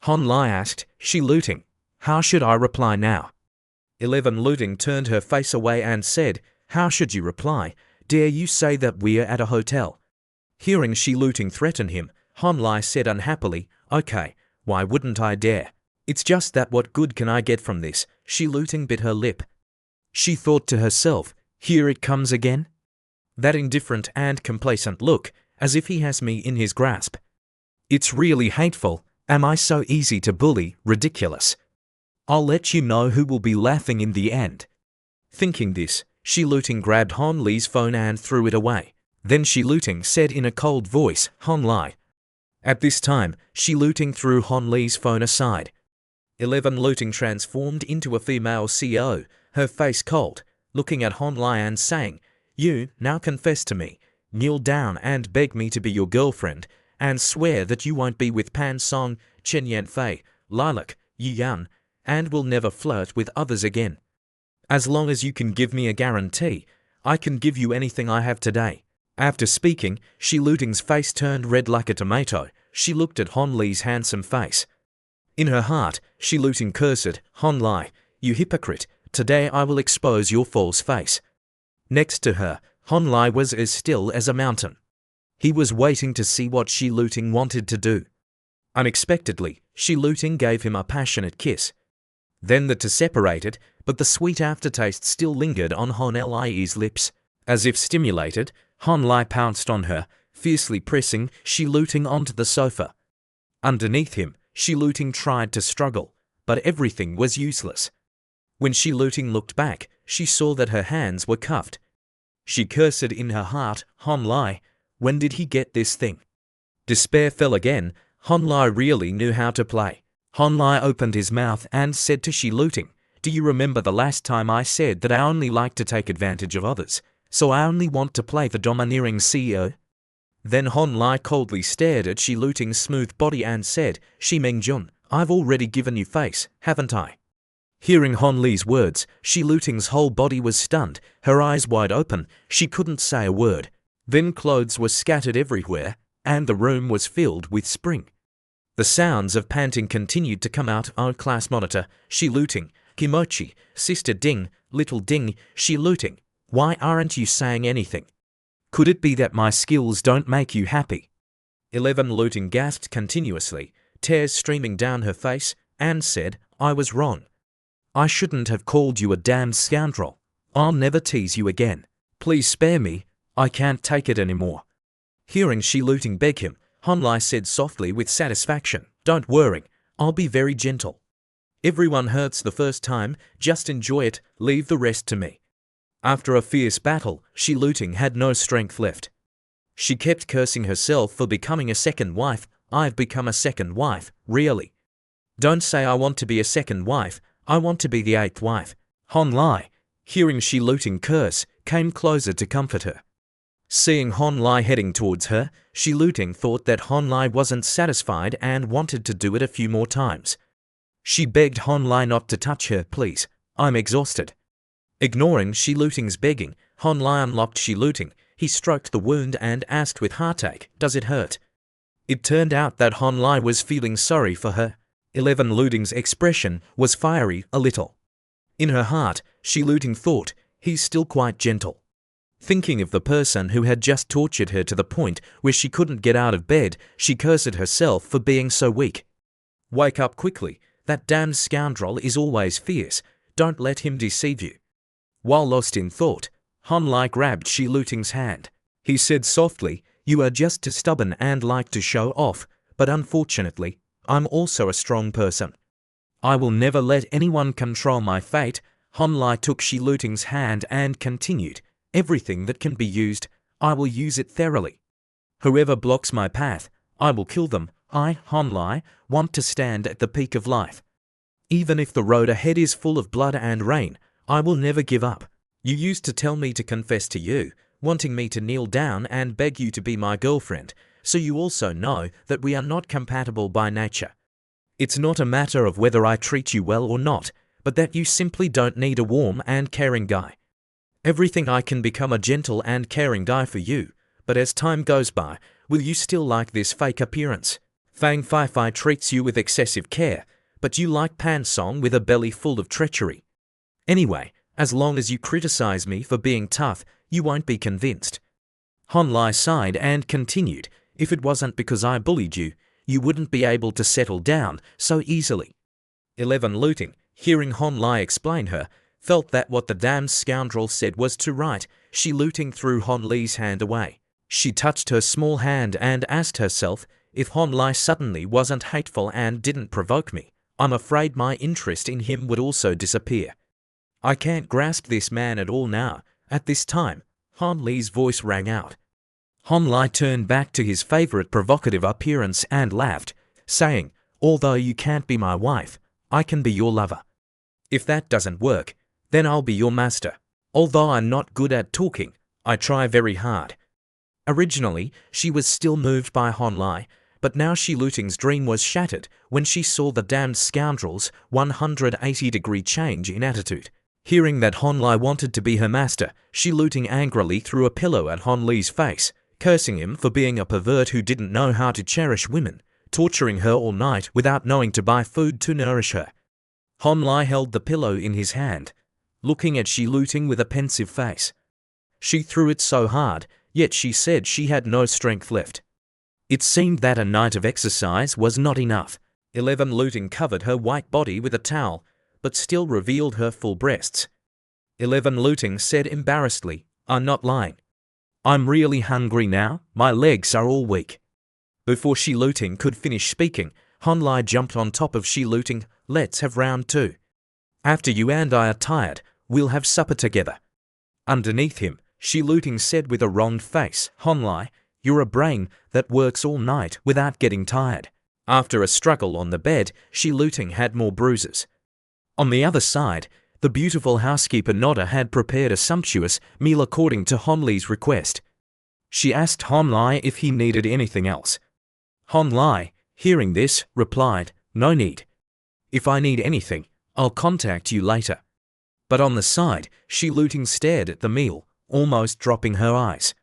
Han Lai asked, Shi Luting, how should I reply now? 11 Luting turned her face away and said, how should you reply? Dare you say that we're at a hotel? Hearing Shi Luting threaten him, Han Lai said unhappily, okay, why wouldn't I dare? It's just that what good can I get from this? Shi Luting bit her lip. She thought to herself, here it comes again? That indifferent and complacent look, as if he has me in his grasp. It's really hateful. Am I so easy to bully? Ridiculous. I'll let you know who will be laughing in the end. Thinking this, Shi Luting grabbed Han Lai's phone and threw it away. Then Shi Luting said in a cold voice, Han Lai. At this time, Shi Luting threw Han Lai's phone aside. 11 Luting transformed into a female CEO, her face cold, looking at Han Lai and saying, you now confess to me, kneel down and beg me to be your girlfriend, and swear that you won't be with Pan Song, Chen Yanfei, Lilac, Yi Yan, and will never flirt with others again. As long as you can give me a guarantee, I can give you anything I have today. After speaking, Shi Luting's face turned red like a tomato. She looked at Han Lai's handsome face. In her heart, Shi Luting cursed, Han Lai, you hypocrite, today I will expose your false face. Next to her, Han Lai was as still as a mountain. He was waiting to see what Shi Luting wanted to do. Unexpectedly, Shi Luting gave him a passionate kiss. Then the two separated, but the sweet aftertaste still lingered on Han Lai's lips. As if stimulated, Han Lai pounced on her, fiercely pressing Shi Luting onto the sofa. Underneath him, Shi Luting tried to struggle, but everything was useless. When Shi Luting looked back, she saw that her hands were cuffed. She cursed in her heart, Han Lai, when did he get this thing? Despair fell again. Han Lai really knew how to play. Han Lai opened his mouth and said to Shi Luting, do you remember the last time I said that I only like to take advantage of others, so I only want to play the domineering CEO? Then Han Lai coldly stared at Shi Luting's smooth body and said, Shi Mingjun, I've already given you face, haven't I? Hearing Han Lai's words, Shi Luting's whole body was stunned, her eyes wide open, she couldn't say a word. Then clothes were scattered everywhere, and the room was filled with spring. The sounds of panting continued to come out on class monitor. Shi Luting, Kimochi, Sister Ding, Little Ding, Shi Luting, why aren't you saying anything? Could it be that my skills don't make you happy? 11 Luting gasped continuously, tears streaming down her face, and said, I was wrong. I shouldn't have called you a damned scoundrel. I'll never tease you again. Please spare me, I can't take it anymore. Hearing Shi Luting beg him, Han Lai said softly with satisfaction, don't worry, I'll be very gentle. Everyone hurts the first time, just enjoy it, leave the rest to me. After a fierce battle, Shi Luting had no strength left. She kept cursing herself for becoming a second wife. I've become a second wife, really. Don't say I want to be a second wife, I want to be the 8th wife. Han Lai, hearing Shi Luting curse, came closer to comfort her. Seeing Han Lai heading towards her, Shi Luting thought that Han Lai wasn't satisfied and wanted to do it a few more times. She begged Han Lai not to touch her, please, I'm exhausted. Ignoring Shi Luting's begging, Han Lai unlocked Shi Luting. He stroked the wound and asked with heartache, does it hurt? It turned out that Han Lai was feeling sorry for her. 11 Luting's expression was fiery a little. In her heart, Shi Luting thought, he's still quite gentle. Thinking of the person who had just tortured her to the point where she couldn't get out of bed, she cursed herself for being so weak. Wake up quickly, that damned scoundrel is always fierce, don't let him deceive you. While lost in thought, Han Lai grabbed Shi Luting's hand. He said softly, you are just too stubborn and like to show off, but unfortunately, I'm also a strong person. I will never let anyone control my fate. Han Lai took Shi Luting's hand and continued, everything that can be used, I will use it thoroughly. Whoever blocks my path, I will kill them. I, Han Lai, want to stand at the peak of life. Even if the road ahead is full of blood and rain, I will never give up. You used to tell me to confess to you, wanting me to kneel down and beg you to be my girlfriend, so you also know that we are not compatible by nature. It's not a matter of whether I treat you well or not, but that you simply don't need a warm and caring guy. Everything I can become a gentle and caring guy for you, but as time goes by, will you still like this fake appearance? Fang Fai Fai treats you with excessive care, but you like Pan Song with a belly full of treachery. Anyway, as long as you criticize me for being tough, you won't be convinced. Han Lai sighed and continued, if it wasn't because I bullied you, you wouldn't be able to settle down so easily. 11 Looting, hearing Han Lai explain her, felt that what the damned scoundrel said was too right. Shi Luting threw Han Li's hand away. She touched her small hand and asked herself, if Han Lai suddenly wasn't hateful and didn't provoke me, I'm afraid my interest in him would also disappear. I can't grasp this man at all now. At this time, Han Li's voice rang out. Han Lai turned back to his favorite provocative appearance and laughed, saying, although you can't be my wife, I can be your lover. If that doesn't work, then I'll be your master. Although I'm not good at talking, I try very hard. Originally, she was still moved by Han Lai, but now Shi Luting's dream was shattered when she saw the damned scoundrel's 180-degree change in attitude. Hearing that Han Lai wanted to be her master, Shi Luting angrily threw a pillow at Han Li's face, cursing him for being a pervert who didn't know how to cherish women, torturing her all night without knowing to buy food to nourish her. Han Lai held the pillow in his hand, looking at Shi Luting with a pensive face. She threw it so hard, yet she said she had no strength left. It seemed that a night of exercise was not enough. 11 Looting covered her white body with a towel, but still revealed her full breasts. 11 Looting said embarrassedly, I'm not lying. I'm really hungry now, my legs are all weak. Before Shi Luting could finish speaking, Han Lai jumped on top of Shi Luting, let's have round 2. After you and I are tired, we'll have supper together. Underneath him, Shi Luting said with a wronged face, Han Lai, you're a brain that works all night without getting tired. After a struggle on the bed, Shi Luting had more bruises. On the other side, the beautiful housekeeper Nodda had prepared a sumptuous meal according to Han Li's request. She asked Han Lai if he needed anything else. Han Lai, hearing this, replied, no need. If I need anything, I'll contact you later. But on the side, Shi Luting stared at the meal, almost dropping her eyes.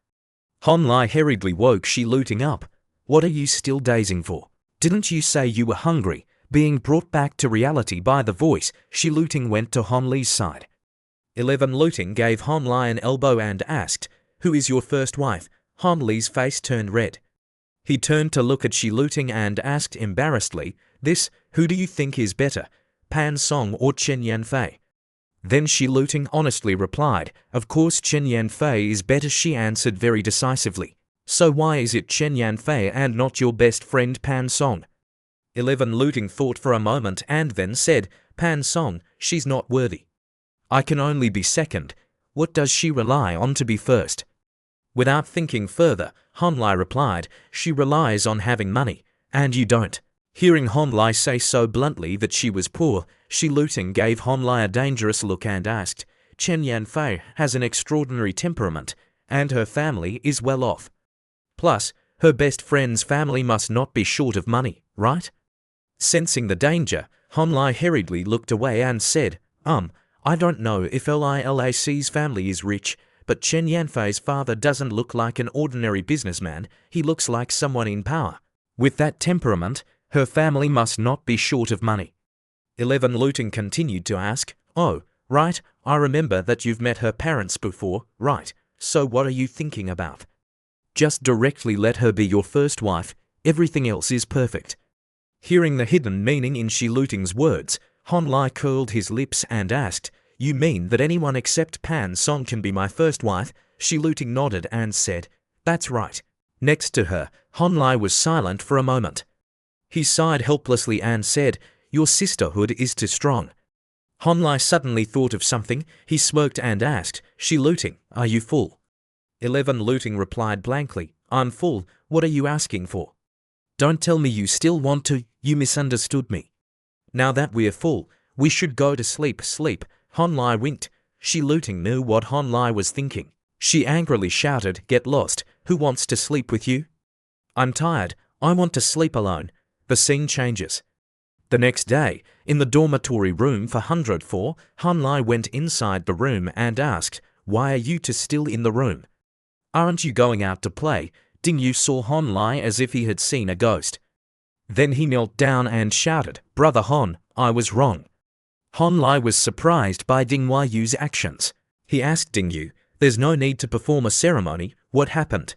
Han Lai hurriedly woke Shi Luting up. What are you still dazing for? Didn't you say you were hungry? Being brought back to reality by the voice, Shi Luting went to Han Li's side. 11 Looting gave Han Lai an elbow and asked, who is your first wife? Han Li's face turned red. He turned to look at Shi Luting and asked embarrassedly, this, who do you think is better, Pan Song or Chen Yanfei? Then Shi Luting honestly replied, of course Chen Yanfei is better. She answered very decisively. So why is it Chen Yanfei and not your best friend Pan Song? 11 Looting thought for a moment and then said, Pan Song, she's not worthy. I can only be second. What does she rely on to be first? Without thinking further, Han Lai replied, she relies on having money, and you don't. Hearing Han Lai say so bluntly that she was poor, Shi Luting gave Han Lai a dangerous look and asked, Chen Yanfei has an extraordinary temperament, and her family is well off. Plus, her best friend's family must not be short of money, right? Sensing the danger, Han Lai hurriedly looked away and said, I don't know if Lilac's family is rich, but Chen Yanfei's father doesn't look like an ordinary businessman, he looks like someone in power. With that temperament, her family must not be short of money. 11 Looting continued to ask, oh, right, I remember that you've met her parents before, right, so what are you thinking about? Just directly let her be your first wife, everything else is perfect. Hearing the hidden meaning in Shi Luting's words, Han Lai curled his lips and asked, you mean that anyone except Pan Song can be my first wife? Shi Luting nodded and said, that's right. Next to her, Han Lai was silent for a moment. He sighed helplessly and said, your sisterhood is too strong. Han Lai suddenly thought of something. He smirked and asked, "She looting, are you full?" 11 looting replied blankly, "I'm full, what are you asking for? Don't tell me you still want to, you misunderstood me. Now that we're full, we should go to sleep. Han Lai winked. She looting knew what Han Lai was thinking. She angrily shouted, "Get lost, who wants to sleep with you? I'm tired, I want to sleep alone." The scene changes. The next day, in the dormitory room for 104, Han Lai went inside the room and asked, "Why are you two still in the room? Aren't you going out to play?" Ding Yu saw Han Lai as if he had seen a ghost. Then he knelt down and shouted, "Brother Han, I was wrong." Han Lai was surprised by Ding Yu's actions. He asked Ding Yu, "There's no need to perform a ceremony, what happened?"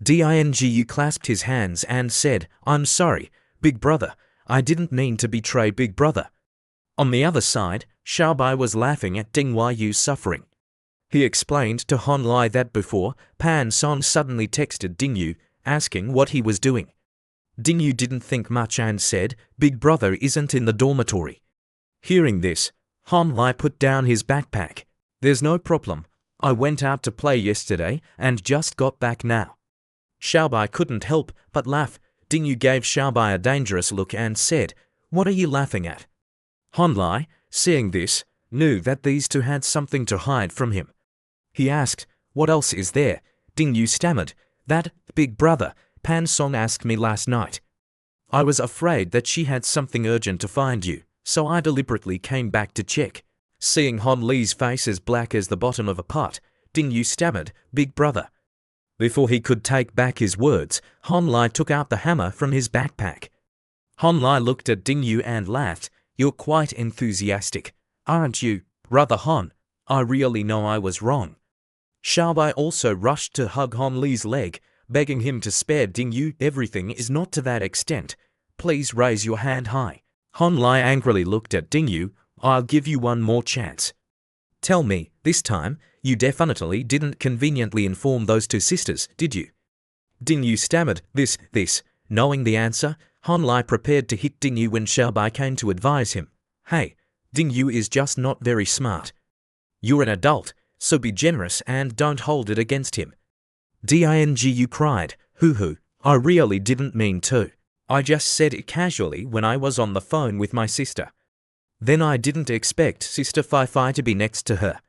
Ding Yu clasped his hands and said, "I'm sorry, big brother, I didn't mean to betray big brother." On the other side, Xiaobai was laughing at Ding Yu's suffering. He explained to Han Lai that before, Pan Song suddenly texted Ding Yu, asking what he was doing. Ding Yu didn't think much and said, "Big brother isn't in the dormitory." Hearing this, Han Lai put down his backpack. "There's no problem. I went out to play yesterday and just got back now." Xiaobai couldn't help but laugh. Ding Yu gave Xiaobai a dangerous look and said, "What are you laughing at?" Han Lai, seeing this, knew that these two had something to hide from him. He asked, "What else is there?" Ding Yu stammered, "That, big brother, Pan Song asked me last night. I was afraid that she had something urgent to find you, so I deliberately came back to check." Seeing Han Li's face as black as the bottom of a pot, Ding Yu stammered, "Big brother." Before he could take back his words, Han Lai took out the hammer from his backpack. Han Lai looked at Ding Yu and laughed, "You're quite enthusiastic, aren't you, brother Han? I really know I was wrong." Xiaobai also rushed to hug Han Li's leg, begging him to spare Ding Yu. "Everything is not to that extent. Please raise your hand high." Han Lai angrily looked at Ding Yu, "I'll give you one more chance. Tell me, this time, you definitely didn't conveniently inform those two sisters, did you?" Ding Yu stammered, this. Knowing the answer, Han Lai prepared to hit Ding Yu when Xiaobai came to advise him. "Hey, Ding Yu is just not very smart. You're an adult, so be generous and don't hold it against him." Ding Yu cried, Hoo, I really didn't mean to. I just said it casually when I was on the phone with my sister. Then I didn't expect Sister Fi to be next to her.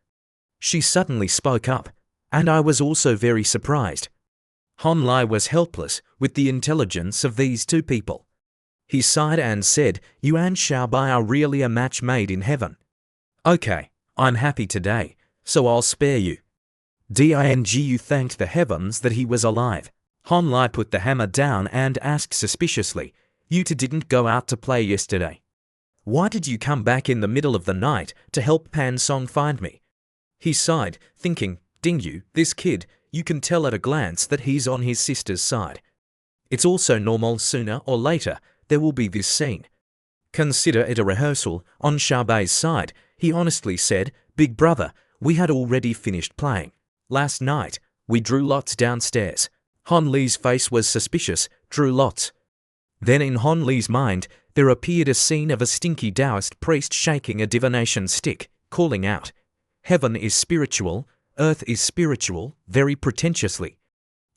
She suddenly spoke up, and I was also very surprised." Han Lai was helpless with the intelligence of these two people. He sighed and said, "You and Xiaobai are really a match made in heaven. Okay, I'm happy today, so I'll spare you." Ding Yu thanked the heavens that he was alive. Han Lai put the hammer down and asked suspiciously, "You two didn't go out to play yesterday. Why did you come back in the middle of the night to help Pan Song find me?" He sighed, thinking, "Ding Yu, this kid, you can tell at a glance that he's on his sister's side. It's also normal sooner or later there will be this scene. Consider it a rehearsal." On Xiaobai's side, he honestly said, "Big brother, we had already finished playing. Last night, we drew lots downstairs." Han Li's face was suspicious, drew lots. Then in Han Li's mind, there appeared a scene of a stinky Taoist priest shaking a divination stick, calling out, "Heaven is spiritual, earth is spiritual," very pretentiously.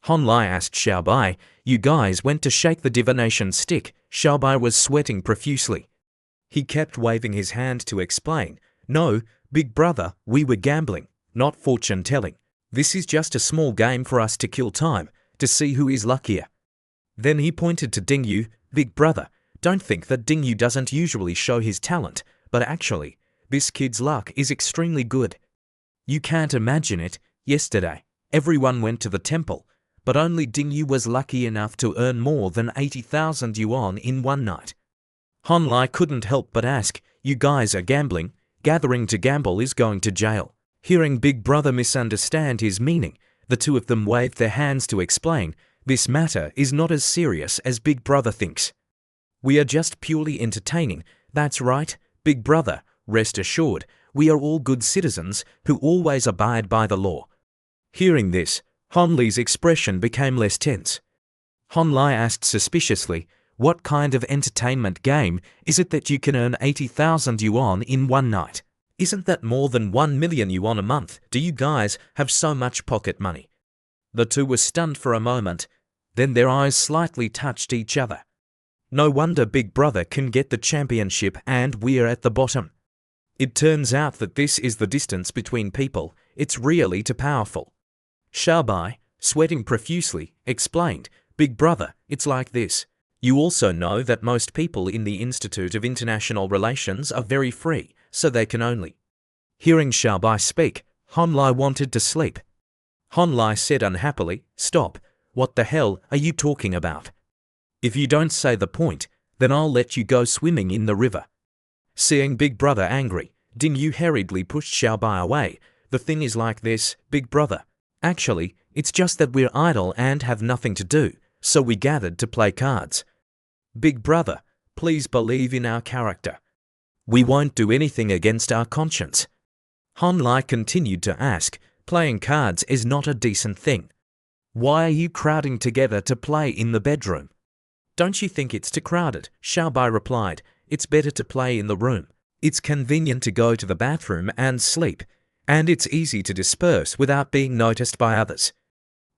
Han Lai asked Xiaobai, "You guys went to shake the divination stick?" Xiaobai was sweating profusely. He kept waving his hand to explain, "No, big brother, we were gambling, not fortune-telling. This is just a small game for us to kill time, to see who is luckier." Then he pointed to Ding Yu, "Big brother, don't think that Ding Yu doesn't usually show his talent, but actually, this kid's luck is extremely good. You can't imagine it, yesterday, everyone went to the temple, but only Ding Yu was lucky enough to earn more than 80,000 yuan in one night." Han Lai couldn't help but ask, "You guys are gambling? Gathering to gamble is going to jail." Hearing Big Brother misunderstand his meaning, the two of them waved their hands to explain, "This matter is not as serious as Big Brother thinks. We are just purely entertaining. That's right, Big Brother, rest assured, we are all good citizens who always abide by the law." Hearing this, Han Li's expression became less tense. Han Lai asked suspiciously, What kind of entertainment game is it that you can earn 80,000 yuan in one night? Isn't that more than 1 million yuan a month? Do you guys have so much pocket money? The two were stunned for a moment, then their eyes slightly touched each other. No wonder Big Brother can get the championship and we're at the bottom. It turns out that this is the distance between people. It's really too powerful. Xiaobai, sweating profusely, explained, Big Brother, it's like this. You also know that most people in the Institute of International Relations are very free, so they can only. Hearing Xiaobai speak, Honlai wanted to sleep. Honlai said unhappily, Stop, what the hell are you talking about? If you don't say the point, then I'll let you go swimming in the river. Seeing Big Brother angry, Din Yu hurriedly pushed Xiaobai away. The thing is like this, Big Brother. Actually, it's just that we're idle and have nothing to do, so we gathered to play cards. Big Brother, please believe in our character. We won't do anything against our conscience. Honlai continued to ask, playing cards is not a decent thing. Why are you crowding together to play in the bedroom? Don't you think it's too crowded? Xiaobai replied, it's better to play in the room. It's convenient to go to the bathroom and sleep, and it's easy to disperse without being noticed by others.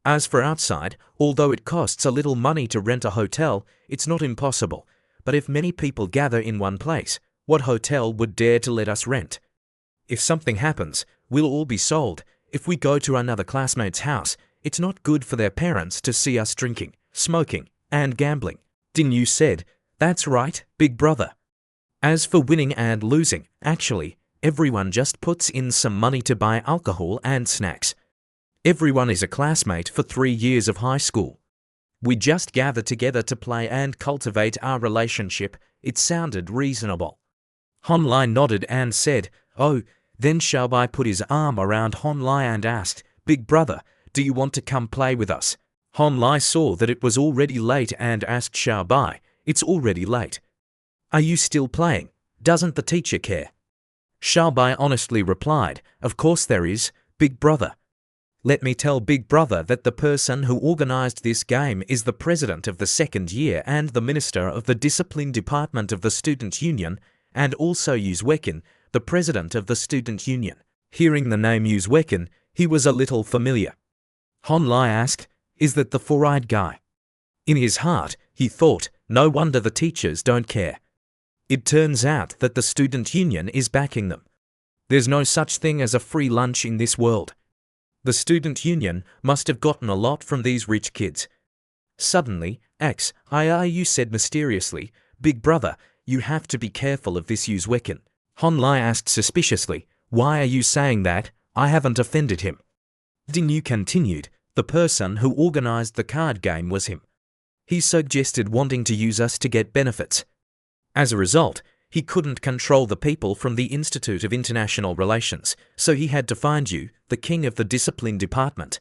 As for outside, although it costs a little money to rent a hotel, it's not impossible. But if many people gather in one place, what hotel would dare to let us rent? If something happens, we'll all be sold. If we go to another classmate's house, it's not good for their parents to see us drinking, smoking, and gambling. Din Yu said, That's right, Big Brother. As for winning and losing, actually, everyone just puts in some money to buy alcohol and snacks. Everyone is a classmate for 3 years of high school. We just gather together to play and cultivate our relationship. It sounded reasonable. Honlai nodded and said, Oh, then Xiaobai put his arm around Honlai and asked, Big Brother, do you want to come play with us? Honlai saw that it was already late and asked Xiaobai, It's already late. Are you still playing? Doesn't the teacher care? Xiaobai honestly replied, Of course there is, Big Brother. Let me tell Big Brother that the person who organized this game is the president of the second year and the minister of the discipline department of the student union, and also Uzwekin, the president of the student union. Hearing the name Uzwekin, he was a little familiar. Honlai asked, Is that the four-eyed guy? In his heart, he thought, no wonder the teachers don't care. It turns out that the student union is backing them. There's no such thing as a free lunch in this world. The student union must have gotten a lot from these rich kids. Suddenly, XIRU said mysteriously, Big Brother, you have to be careful of this Uzwekin. Honlai asked suspiciously, Why are you saying that? I haven't offended him. Din Yu continued, The person who organized the card game was him. He suggested wanting to use us to get benefits. As a result, he couldn't control the people from the Institute of International Relations, so he had to find you, the king of the discipline department.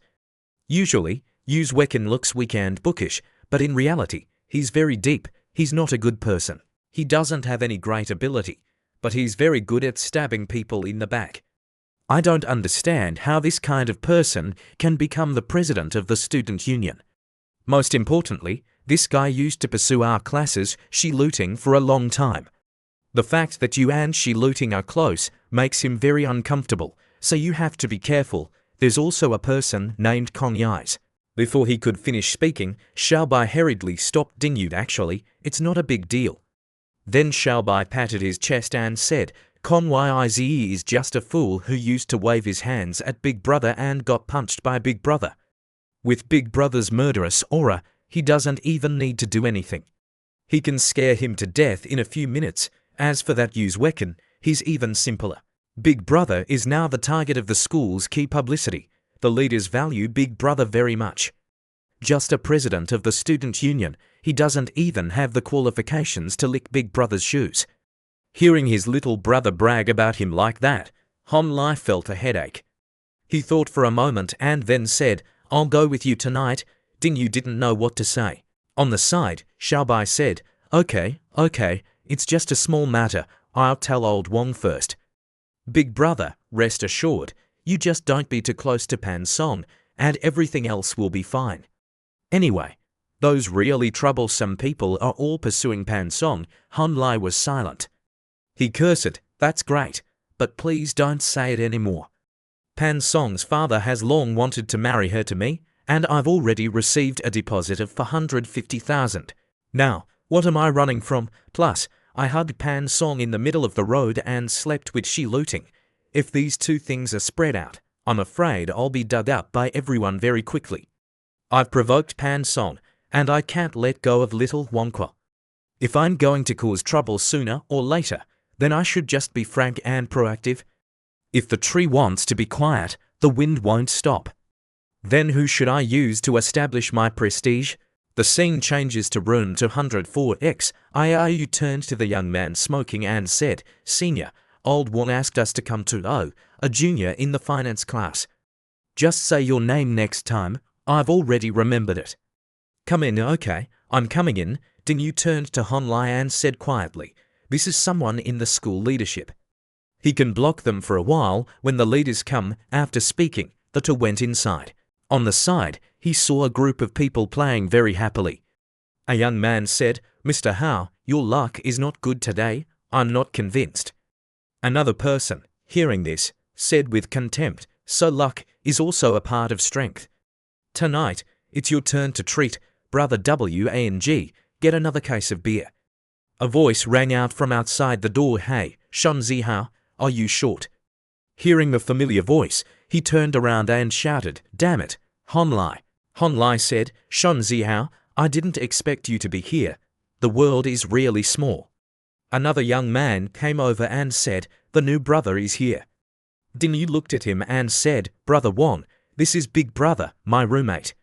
Usually, Uzwekin looks weak and bookish, but in reality, he's very deep. He's not a good person. He doesn't have any great ability, but he's very good at stabbing people in the back. I don't understand how this kind of person can become the president of the student union. Most importantly, this guy used to pursue our classes, Shi-looting, for a long time. The fact that you and Shi-looting are close makes him very uncomfortable, so you have to be careful. There's also a person named Kong Yais. Before he could finish speaking, Xiaobai hurriedly stopped Din Yu. Actually, it's not a big deal. Then Xiaobai patted his chest and said, Kong Yize is just a fool who used to wave his hands at Big Brother and got punched by Big Brother. With Big Brother's murderous aura, he doesn't even need to do anything. He can scare him to death in a few minutes. As for that Uzwekin, he's even simpler. Big Brother is now the target of the school's key publicity. The leaders value Big Brother very much. Just a president of the student union, he doesn't even have the qualifications to lick Big Brother's shoes. Hearing his little brother brag about him like that, Honlai felt a headache. He thought for a moment and then said, I'll go with you tonight. Din Yu didn't know what to say. On the side, Xiaobai said, Okay, it's just a small matter. I'll tell old Wong first. Big Brother, rest assured, you just don't be too close to Pan Song, and everything else will be fine. Anyway, Those really troublesome people are all pursuing Pan Song. Han Lai was silent. He cursed, "That's great, but please don't say it anymore. Pan Song's father has long wanted to marry her to me, and I've already received a deposit of 450,000. Now, what am I running from? Plus, I hugged Pan Song in the middle of the road and slept with she looting. If these two things are spread out, I'm afraid I'll be dug up by everyone very quickly. I've provoked Pan Song, and I can't let go of little Wonqua. If I'm going to cause trouble sooner or later, then I should just be frank and proactive. If the tree wants to be quiet, the wind won't stop. Then who should I use to establish my prestige?" The scene changes to room 204X. IRU turned to the young man smoking and said, "Senior, old Wong asked us to come to a junior in the finance class. Just say your name next time. I've already remembered it." "Come in." "Okay, I'm coming in." Ding Yu turned to Han Lai and said quietly, "This is someone in the school leadership. He can block them for a while when the leaders come." After speaking, the two went inside. On the side, he saw a group of people playing very happily. A young man said, "Mr. Hao, your luck is not good today. I'm not convinced." Another person, hearing this, said with contempt, "So luck is also a part of strength. Tonight, it's your turn to treat, Brother Wang. Get another case of beer." A voice rang out from outside the door. "Hey, Shan Zihao, are you short?" Hearing the familiar voice, he turned around and shouted, "Damn it, Han Lai." Han Lai said, "Shan Zihao, I didn't expect you to be here. The world is really small." Another young man came over and said, "The new brother is here." Ding Yu looked at him and said, "Brother Wong, this is Big Brother, my roommate."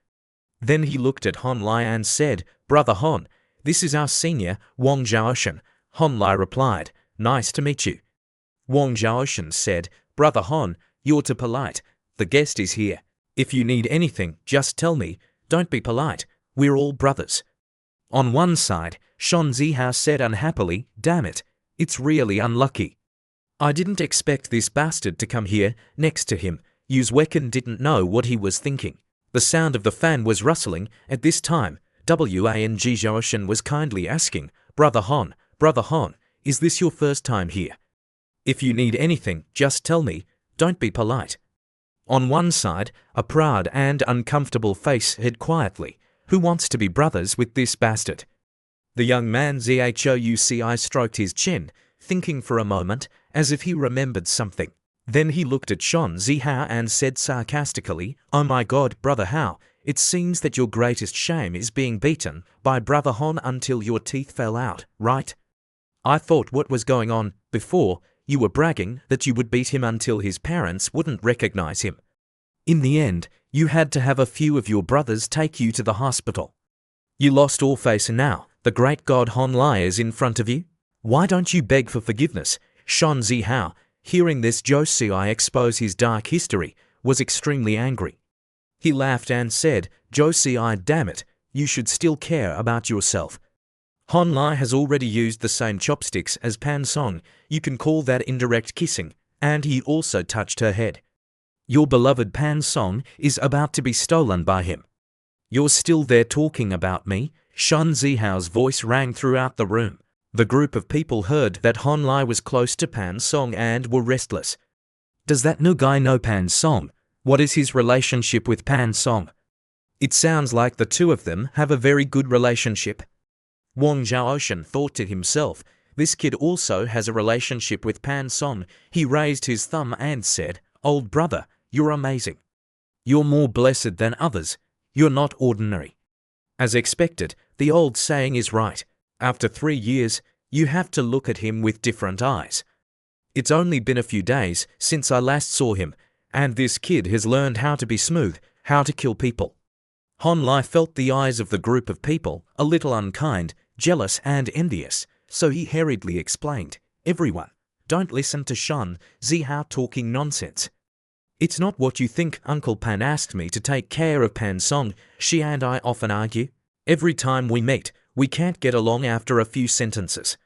Then he looked at Han Lai and said, "Brother Han, this is our senior, Wang Zhaoshan." Han Lai replied, "Nice to meet you." Wang Zhaoshan said, "Brother Han, you're too polite. The guest is here. If you need anything, just tell me. Don't be polite. We're all brothers." On one side, Shan Zihao said unhappily, "Damn it, it's really unlucky. I didn't expect this bastard to come here." Next to him, Uzwekin didn't know what he was thinking. The sound of the fan was rustling. At this time, Wang Zhaoshan was kindly asking, Brother Han, is this your first time here? If you need anything, just tell me. Don't be polite." On one side, a proud and uncomfortable face said quietly, "Who wants to be brothers with this bastard?" The young man Zhouci stroked his chin, thinking for a moment, as if he remembered something. Then he looked at Shan Zihao and said sarcastically, "Oh my God, Brother Hao, it seems that your greatest shame is being beaten by Brother Han until your teeth fell out, right? I thought what was going on before, you were bragging that you would beat him until his parents wouldn't recognize him. In the end, you had to have a few of your brothers take you to the hospital. You lost all face and now the great god Han Lai is in front of you. Why don't you beg for forgiveness?" Shan Zihao, hearing this Zhouci expose his dark history, was extremely angry. He laughed and said, "Zhouci, damn it, you should still care about yourself. Han Lai has already used the same chopsticks as Pan Song. You can call that indirect kissing, and he also touched her head. Your beloved Pan Song is about to be stolen by him. You're still there talking about me?" Shan Zihao's voice rang throughout the room. The group of people heard that Han Lai was close to Pan Song and were restless. "Does that new guy know Pan Song? What is his relationship with Pan Song? It sounds like the two of them have a very good relationship." Wang Zhaoshan thought to himself, "This kid also has a relationship with Pan Song." He raised his thumb and said, "Old brother, you're amazing. You're more blessed than others. You're not ordinary." As expected, the old saying is right. After 3 years, you have to look at him with different eyes. It's only been a few days since I last saw him, and this kid has learned how to be smooth, how to kill people. Han Lai felt the eyes of the group of people a little unkind, jealous and envious, so he hurriedly explained, "Everyone, don't listen to Shan Zihao talking nonsense. It's not what you think. Uncle Pan asked me to take care of Pan Song. She and I often argue. Every time we meet, we can't get along after a few sentences.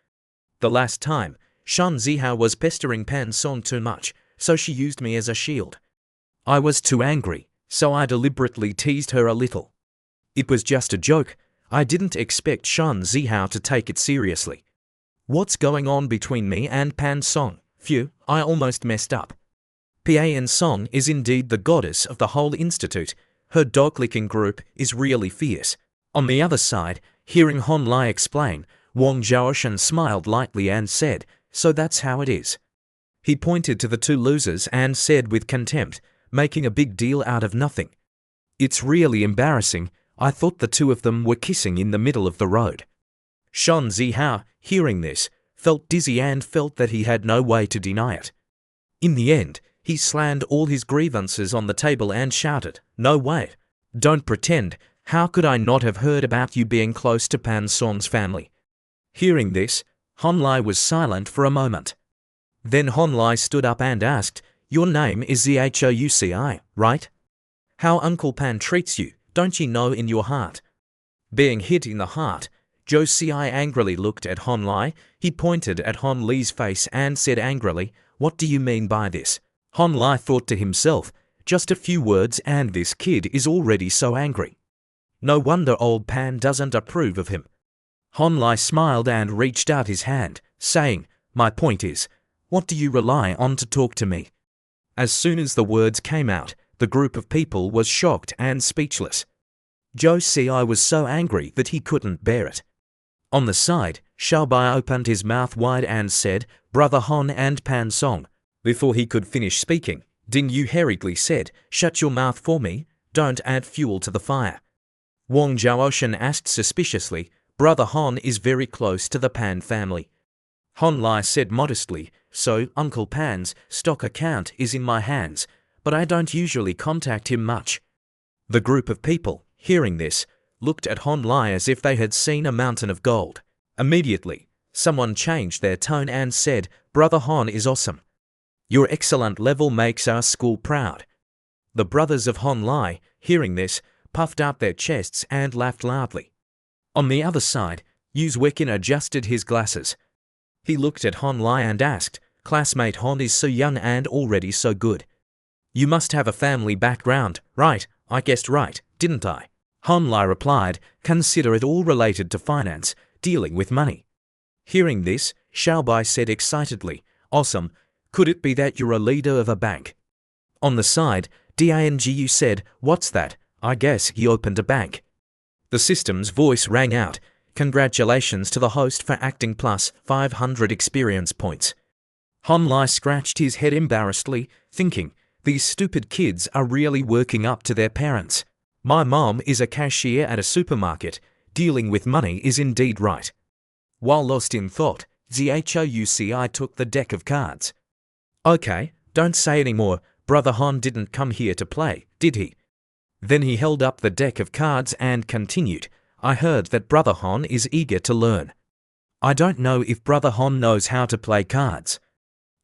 The last time, Shan Zihao was pestering Pan Song too much, so she used me as a shield. I was too angry, so I deliberately teased her a little. It was just a joke. I didn't expect Shan Zihao to take it seriously. What's going on between me and Pan Song? Phew, I almost messed up. Pan Song is indeed the goddess of the whole institute. Her dog-licking group is really fierce. On the other side, hearing Hon Lai explain, Wang Zhaoshan smiled lightly and said, "So that's how it is." He pointed to the two losers and said with contempt, making a big deal out of nothing, "It's really embarrassing. I thought the two of them were kissing in the middle of the road." Shan Zihao, hearing this, felt dizzy and felt that he had no way to deny it. In the end, he slammed all his grievances on the table and shouted, "No way! Don't pretend! How could I not have heard about you being close to Pan Song's family?" Hearing this, Hon Lai was silent for a moment. Then Hon Lai stood up and asked, "Your name is Zhouci, right? How Uncle Pan treats you, don't you know in your heart?" Being hit in the heart, Zhouci angrily looked at Hon Lai. He pointed at Hon Li's face and said angrily, "What do you mean by this?" Hon Lai thought to himself, just a few words and this kid is already so angry. No wonder old Pan doesn't approve of him. Hon Lai smiled and reached out his hand, saying, "My point is, what do you rely on to talk to me?" As soon as the words came out, the group of people was shocked and speechless. Zhouci was so angry that he couldn't bear it. On the side, Xiaobai opened his mouth wide and said, "Brother Hon and Pan Song." Before he could finish speaking, Ding Yu hurriedly said, "Shut your mouth for me, don't add fuel to the fire." Wang Zhaoshan asked suspiciously, "Brother Hon is very close to the Pan family." Hon Lai said modestly, "So, Uncle Pan's stock account is in my hands, but I don't usually contact him much." The group of people, hearing this, looked at Hon Lai as if they had seen a mountain of gold. Immediately, someone changed their tone and said, "Brother Hon is awesome. Your excellent level makes our school proud." The brothers of Hon Lai, hearing this, puffed out their chests and laughed loudly. On the other side, Yu Wekin adjusted his glasses. He looked at Hon Lai and asked, "Classmate Hon is so young and already so good. You must have a family background, right? I guessed right, didn't I?" Hon Lai replied, "Consider it all related to finance, dealing with money." Hearing this, Xiaobai said excitedly, "Awesome. Could it be that you're a leader of a bank?" On the side, Dangu said, "What's that? I guess he opened a bank." The system's voice rang out, "Congratulations to the host for acting plus 500 experience points." Hon Lai scratched his head embarrassedly, thinking, "These stupid kids are really working up to their parents. My mom is a cashier at a supermarket. Dealing with money is indeed right." While lost in thought, Zhouci took the deck of cards. "Okay, don't say any more. Brother Hon didn't come here to play, did he?" Then he held up the deck of cards and continued, "I heard that Brother Hon is eager to learn. I don't know if Brother Hon knows how to play cards."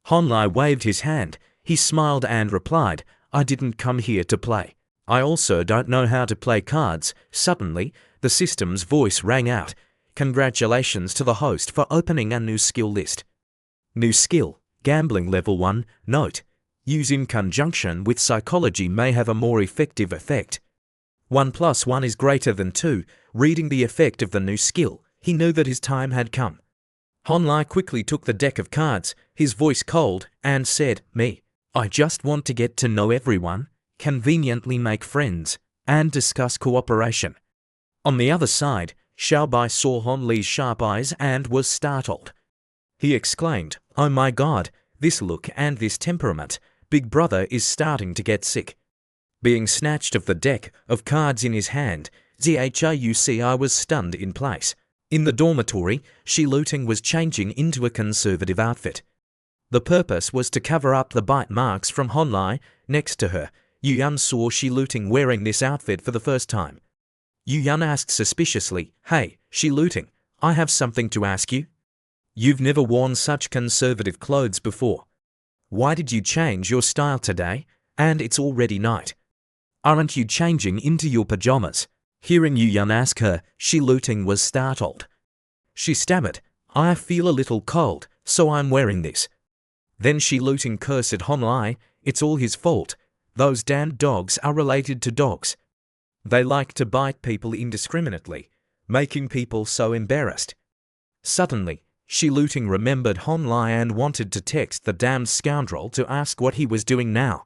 Hon Lai waved his hand. He smiled and replied, "I didn't come here to play. I also don't know how to play cards." Suddenly, the system's voice rang out, "Congratulations to the host for opening a new skill list. New skill, Gambling Level 1, note. Use in conjunction with psychology may have a more effective effect. 1 + 1 is greater than 2. Reading the effect of the new skill, he knew that his time had come. Hon Lai quickly took the deck of cards, his voice cold, and said, "Me. I just want to get to know everyone, conveniently make friends, and discuss cooperation." On the other side, Xiaobai saw Hon Li's sharp eyes and was startled. He exclaimed, "Oh my God, this look and this temperament, Big Brother is starting to get sick." Being snatched of the deck of cards in his hand, Zhouci was stunned in place. In the dormitory, Shi Luting was changing into a conservative outfit. The purpose was to cover up the bite marks from Hon Lai. Next to her, Yu Yan saw Shi Luting wearing this outfit for the first time. Yu Yan asked suspiciously, "Hey, Shi Luting, I have something to ask you. You've never worn such conservative clothes before. Why did you change your style today? And it's already night. Aren't you changing into your pajamas?" Hearing Yu Yan ask her, Shi Luting was startled. She stammered, "I feel a little cold, so I'm wearing this." Then Shi Luting cursed at Hon Lai, "It's all his fault. Those damned dogs are related to dogs. They like to bite people indiscriminately. making people so embarrassed. Suddenly, Shi Luting remembered Hon Lai and wanted to text the damned scoundrel to ask what he was doing now.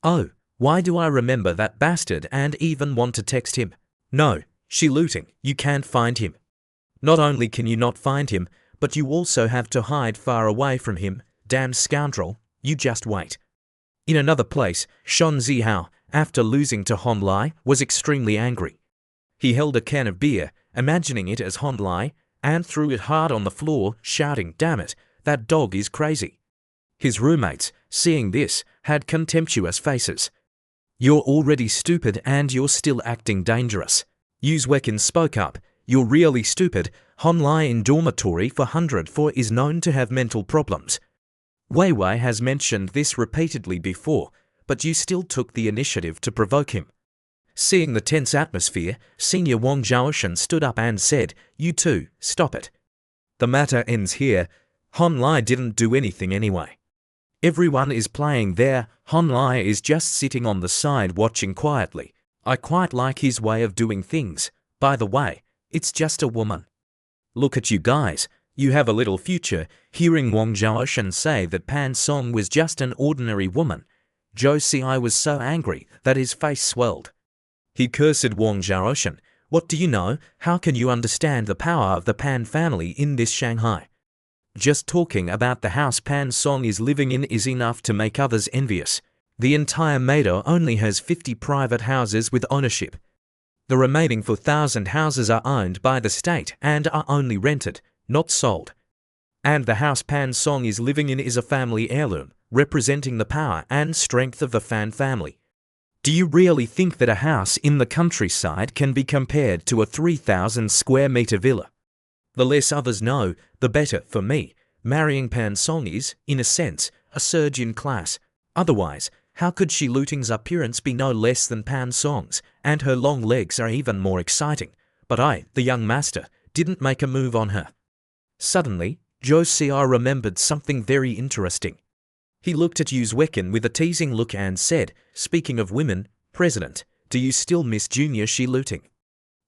Oh, why do I remember that bastard and even want to text him? No, Shi Luting, you can't find him. Not only can you not find him, but you also have to hide far away from him, damned scoundrel, you just wait. In another place, Shan Zihao, after losing to Hon Lai, was extremely angry. He held a can of beer, imagining it as Hon Lai, and threw it hard on the floor, shouting, "Damn it, that dog is crazy." His roommates, seeing this, had contemptuous faces. "You're already stupid and you're still acting dangerous." Uzwekin spoke up, "You're really stupid. Hon Lai in dormitory for 104 is known to have mental problems. Wei Wei has mentioned this repeatedly before, but you still took the initiative to provoke him." Seeing the tense atmosphere, Senior Wang Zhaoshan stood up and said, "You two, stop it. The matter ends here. Hon Lai didn't do anything anyway. Everyone is playing there. Hon Lai is just sitting on the side watching quietly. I quite like his way of doing things. By the way, it's just a woman. Look at you guys. You have a little future." Hearing Wang Zhaoshan say that Pan Song was just an ordinary woman, Zhou Xi was so angry that his face swelled. He cursed Wang Zhaoshan. "What do you know? How can you understand the power of the Pan family in this Shanghai? Just talking about the house Pan Song is living in is enough to make others envious. The entire Meido only has 50 private houses with ownership. The remaining 4,000 houses are owned by the state and are only rented, not sold. And the house Pan Song is living in is a family heirloom, representing the power and strength of the Fan family. Do you really think that a house in the countryside can be compared to a 3,000 square meter villa? The less others know, the better for me. Marrying Pan Song is, in a sense, a surge in class. Otherwise, how could Shi Luting's appearance be no less than Pan Song's, and her long legs are even more exciting. But I, the young master, didn't make a move on her." Suddenly, Zhou Xi remembered something very interesting. He looked at Uzwekin with a teasing look and said, "Speaking of women, President, do you still miss Junior Shi Luting?"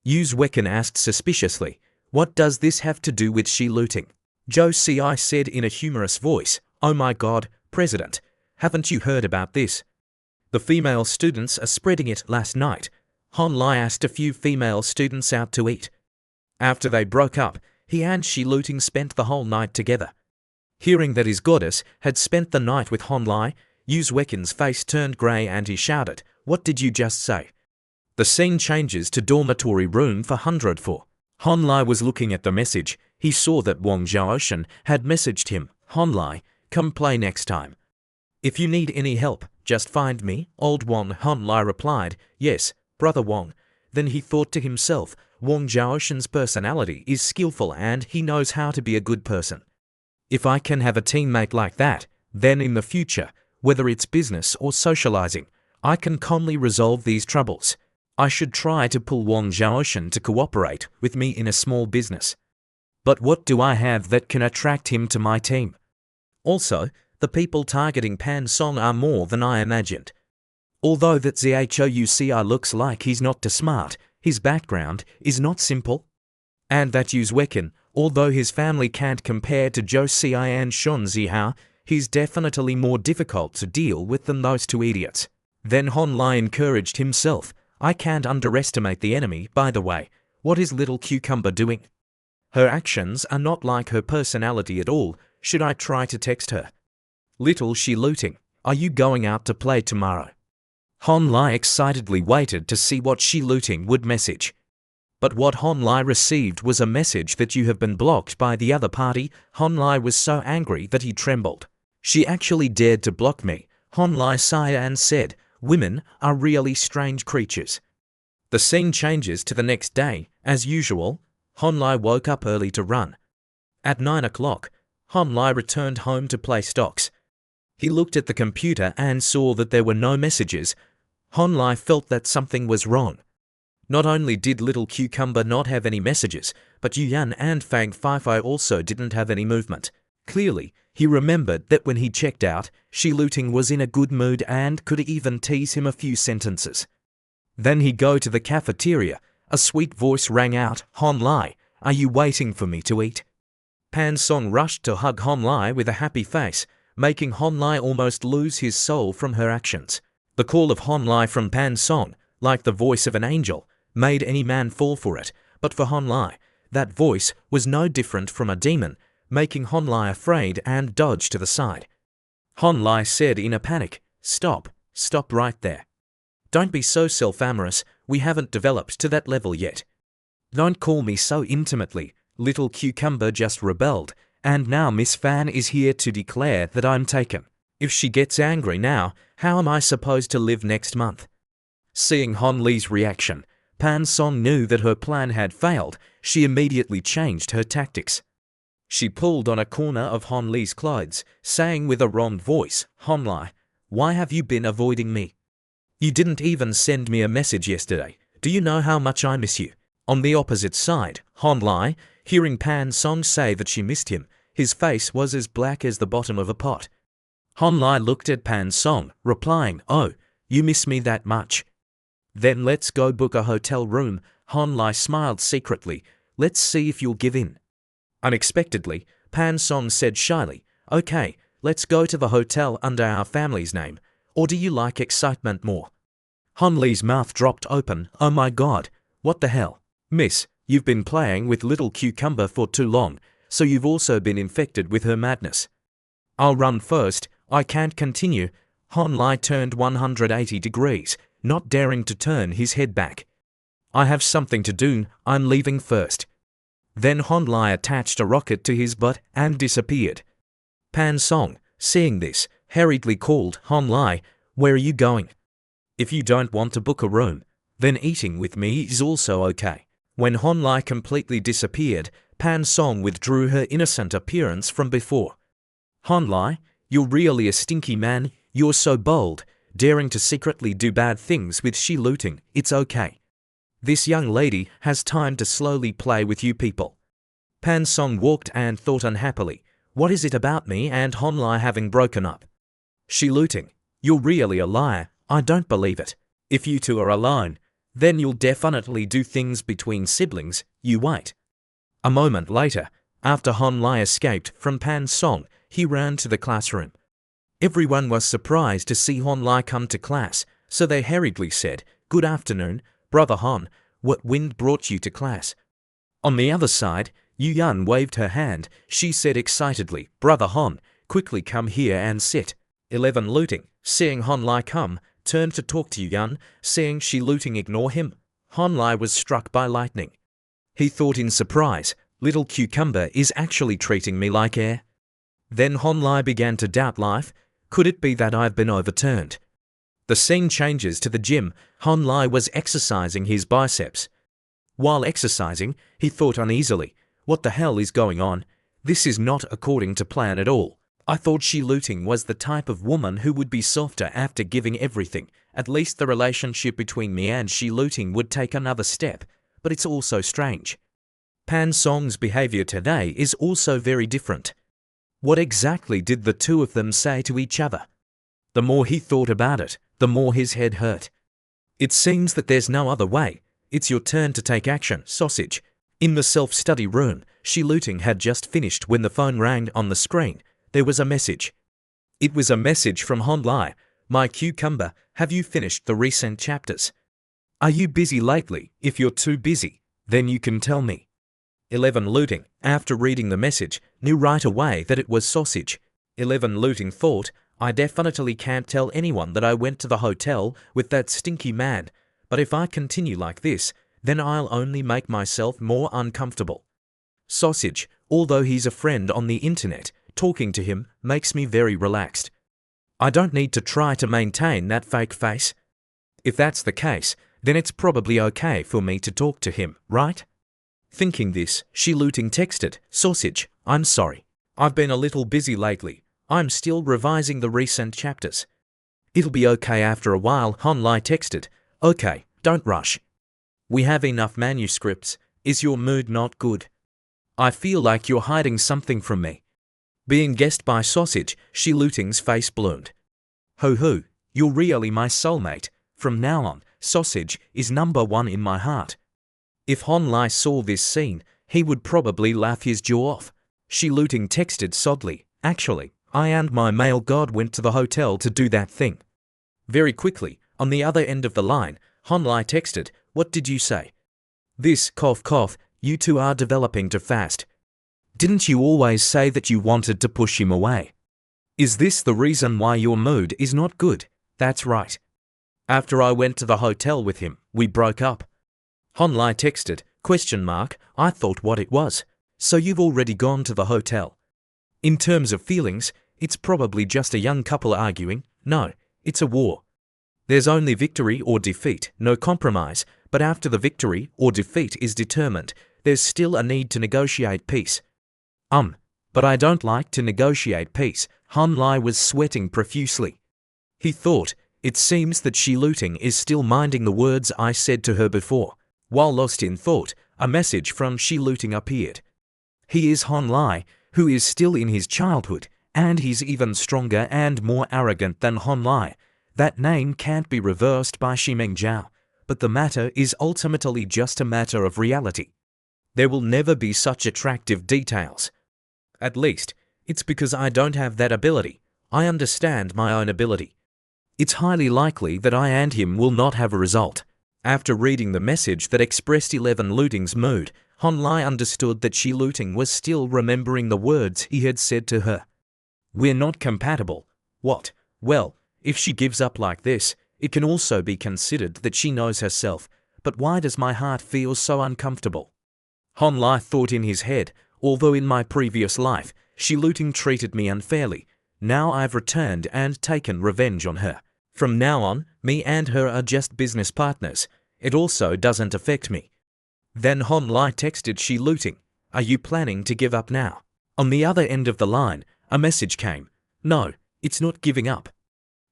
Uzwekin asked suspiciously, "What does this have to do with Shi Luting?" Zhou Xi said in a humorous voice, "Oh my God, President, haven't you heard about this? The female students are spreading it last night. Hon Lai asked a few female students out to eat. After they broke up, he and Shi Luting spent the whole night together." Hearing that his goddess had spent the night with Hon Lai, Uzwekin's face turned grey and he shouted, "What did you just say?" The scene changes to dormitory room for 104. Hon Lai was looking at the message. He saw that Wang Zhaoshan had messaged him, "Hon Lai, come play next time. If you need any help, just find me, old Wang." Hon Lai replied, "Yes, brother Wang." Then he thought to himself, Wang Zhaoshan's personality is skillful and he knows how to be a good person. If I can have a teammate like that, then in the future, whether it's business or socializing, I can calmly resolve these troubles. I should try to pull Wang Zhaoshan to cooperate with me in a small business. But what do I have that can attract him to my team? Also, the people targeting Pan Song are more than I imagined. Although that Zhouci looks like he's not too smart, his background is not simple. And that Uzwekin, although his family can't compare to Zhou Xi and Shan Zihao, he's definitely more difficult to deal with than those two idiots. Then Hon Lai encouraged himself, "I can't underestimate the enemy, by the way. What is little cucumber doing? Her actions are not like her personality at all. Should I try to text her? Little Shi Luting, are you going out to play tomorrow?" Hon Lai excitedly waited to see what Shi Luting would message. But what Hon Lai received was a message that you have been blocked by the other party. Hon Lai was so angry that he trembled. "She actually dared to block me," Hon Lai sighed and said, "Women are really strange creatures." The scene changes to the next day. As usual, Hon Lai woke up early to run. At 9 o'clock, Hon Lai returned home to play stocks. He looked at the computer and saw that there were no messages. Hon Lai felt that something was wrong. Not only did Little Cucumber not have any messages, but Yuan and Fang Feifei also didn't have any movement. Clearly, he remembered that when he checked out, Shi Luting was in a good mood and could even tease him a few sentences. Then he go to the cafeteria, A sweet voice rang out, "Hon Lai, are you waiting for me to eat?" Pan Song rushed to hug Hon Lai with a happy face, making Hon Lai almost lose his soul from her actions. The call of Hon Lai from Pan Song, like the voice of an angel, made any man fall for it, but for Hon Lai, that voice was no different from a demon, making Hon Lai afraid and dodge to the side. Hon Lai said in a panic, "Stop right there. Don't be so self-amorous, we haven't developed to that level yet. Don't call me so intimately." Little Cucumber just rebelled, and now Miss Fan is here to declare that I'm taken. If she gets angry now, how am I supposed to live next month? Seeing Hon Li's reaction, Pan Song knew that her plan had failed. She immediately changed her tactics. She pulled on a corner of Hon Li's clothes, saying with a wrong voice, "Hon Li, why have you been avoiding me? You didn't even send me a message yesterday. Do you know how much I miss you?" On the opposite side, Hon Li, hearing Pan Song say that she missed him, his face was as black as the bottom of a pot. Hon Li looked at Pan Song, replying, "Oh, you miss me that much? Then let's go book a hotel room." Hon Li smiled secretly. "Let's see if you'll give in." Unexpectedly, Pan Song said shyly, "Okay, let's go to the hotel under our family's name. Or do you like excitement more?" Hon Li's mouth dropped open. "Oh my God, what the hell? Miss, you've been playing with Little Cucumber for too long, so you've also been infected with her madness." "I'll run first, I can't continue." Hon Li turned 180 degrees, not daring to turn his head back. "I have something to do, I'm leaving first." Then Hon Li attached a rocket to his butt and disappeared. Pan Song, seeing this, hurriedly called, "Hon Li, where are you going? If you don't want to book a room, then eating with me is also okay." When Hon Li completely disappeared, Pan Song withdrew her innocent appearance from before. "Hon Li, you're really a stinky man. You're so bold, daring to secretly do bad things with she looting. It's okay. This young lady has time to slowly play with you people." Pan Song walked and thought unhappily, what is it about me and Hon Li having broken up? She looting, you're really a liar, I don't believe it. If you two are alone, then you'll definitely do things between siblings, you wait. A moment later, after Hon Li escaped from Pan Song, he ran to the classroom. Everyone was surprised to see Hon Li come to class, so they hurriedly said, "Good afternoon, Brother Hon, what wind brought you to class?" On the other side, Yu Yun waved her hand. She said excitedly, "Brother Hon, quickly come here and sit." 11 Looting, seeing Hon Li come, turned to talk to Yu Yun, seeing she looting ignore him. Hon Li was struck by lightning. He thought in surprise, Little Cucumber is actually treating me like air. Then Hon Li began to doubt life. Could it be that I've been overturned? The scene changes to the gym. Hon Li was exercising his biceps. While exercising, he thought uneasily, what the hell is going on? This is not according to plan at all. I thought she looting was the type of woman who would be softer after giving everything. At least the relationship between me and she looting would take another step, but it's also strange. Pan Song's behavior today is also very different. What exactly did the two of them say to each other? The more he thought about it, the more his head hurt. It seems that there's no other way. It's your turn to take action, sausage. In the self-study room, she looting had just finished when the phone rang on the screen. There was a message. It was a message from Hon Li. "My cucumber, have you finished the recent chapters? Are you busy lately? If you're too busy, then you can tell me." 11 Looting, after reading the message, knew right away that it was sausage. 11 Looting thought, I definitely can't tell anyone that I went to the hotel with that stinky man, but if I continue like this, then I'll only make myself more uncomfortable. Sausage, although he's a friend on the internet, talking to him makes me very relaxed. I don't need to try to maintain that fake face. If that's the case, then it's probably okay for me to talk to him, right? Thinking this, she looting texted, Sausage, I'm sorry. I've been a little busy lately. I'm still revising the recent chapters. It'll be okay after a while, Hon Li texted. Okay, don't rush. We have enough manuscripts. Is your mood not good? I feel like you're hiding something from me. Being guessed by Sausage, she looting's face bloomed. Ho ho, you're really my soulmate. From now on, Sausage is #1 in my heart. If Hon Lai saw this scene, he would probably laugh his jaw off. Shi Luting texted soddly, "Actually, I and my male god went to the hotel to do that thing." Very quickly, on the other end of the line, Hon Lai texted, "What did you say?" "This, cough cough, you two are developing too fast. Didn't you always say that you wanted to push him away? Is this the reason why your mood is not good?" "That's right. After I went to the hotel with him, we broke up." Hon Lai texted, "I thought what it was. So you've already gone to the hotel." In terms of feelings, it's probably just a young couple arguing. No, it's a war. There's only victory or defeat, no compromise, but after the victory or defeat is determined, there's still a need to negotiate peace. But I don't like to negotiate peace." Hon Lai was sweating profusely. He thought, "It seems that Shi Luting is still minding the words I said to her before." While lost in thought, a message from Shi Luting appeared. He is Hon Lai, who is still in his childhood, and he's even stronger and more arrogant than Hon Lai. That name can't be reversed by Shimeng Zhao, but the matter is ultimately just a matter of reality. There will never be such attractive details. At least, it's because I don't have that ability. I understand my own ability. It's highly likely that I and him will not have a result. After reading the message that expressed 11 Luting's mood, Hon Lai understood that Shi Luting was still remembering the words he had said to her. "We're not compatible." What? Well, if she gives up like this, it can also be considered that she knows herself. But why does my heart feel so uncomfortable? Hon Lai thought in his head, although in my previous life, Shi Luting treated me unfairly. Now I've returned and taken revenge on her. From now on, me and her are just business partners. It also doesn't affect me. Then Hon Lai texted Shi Luting, "Are you planning to give up now?" On the other end of the line, a message came. "No, it's not giving up."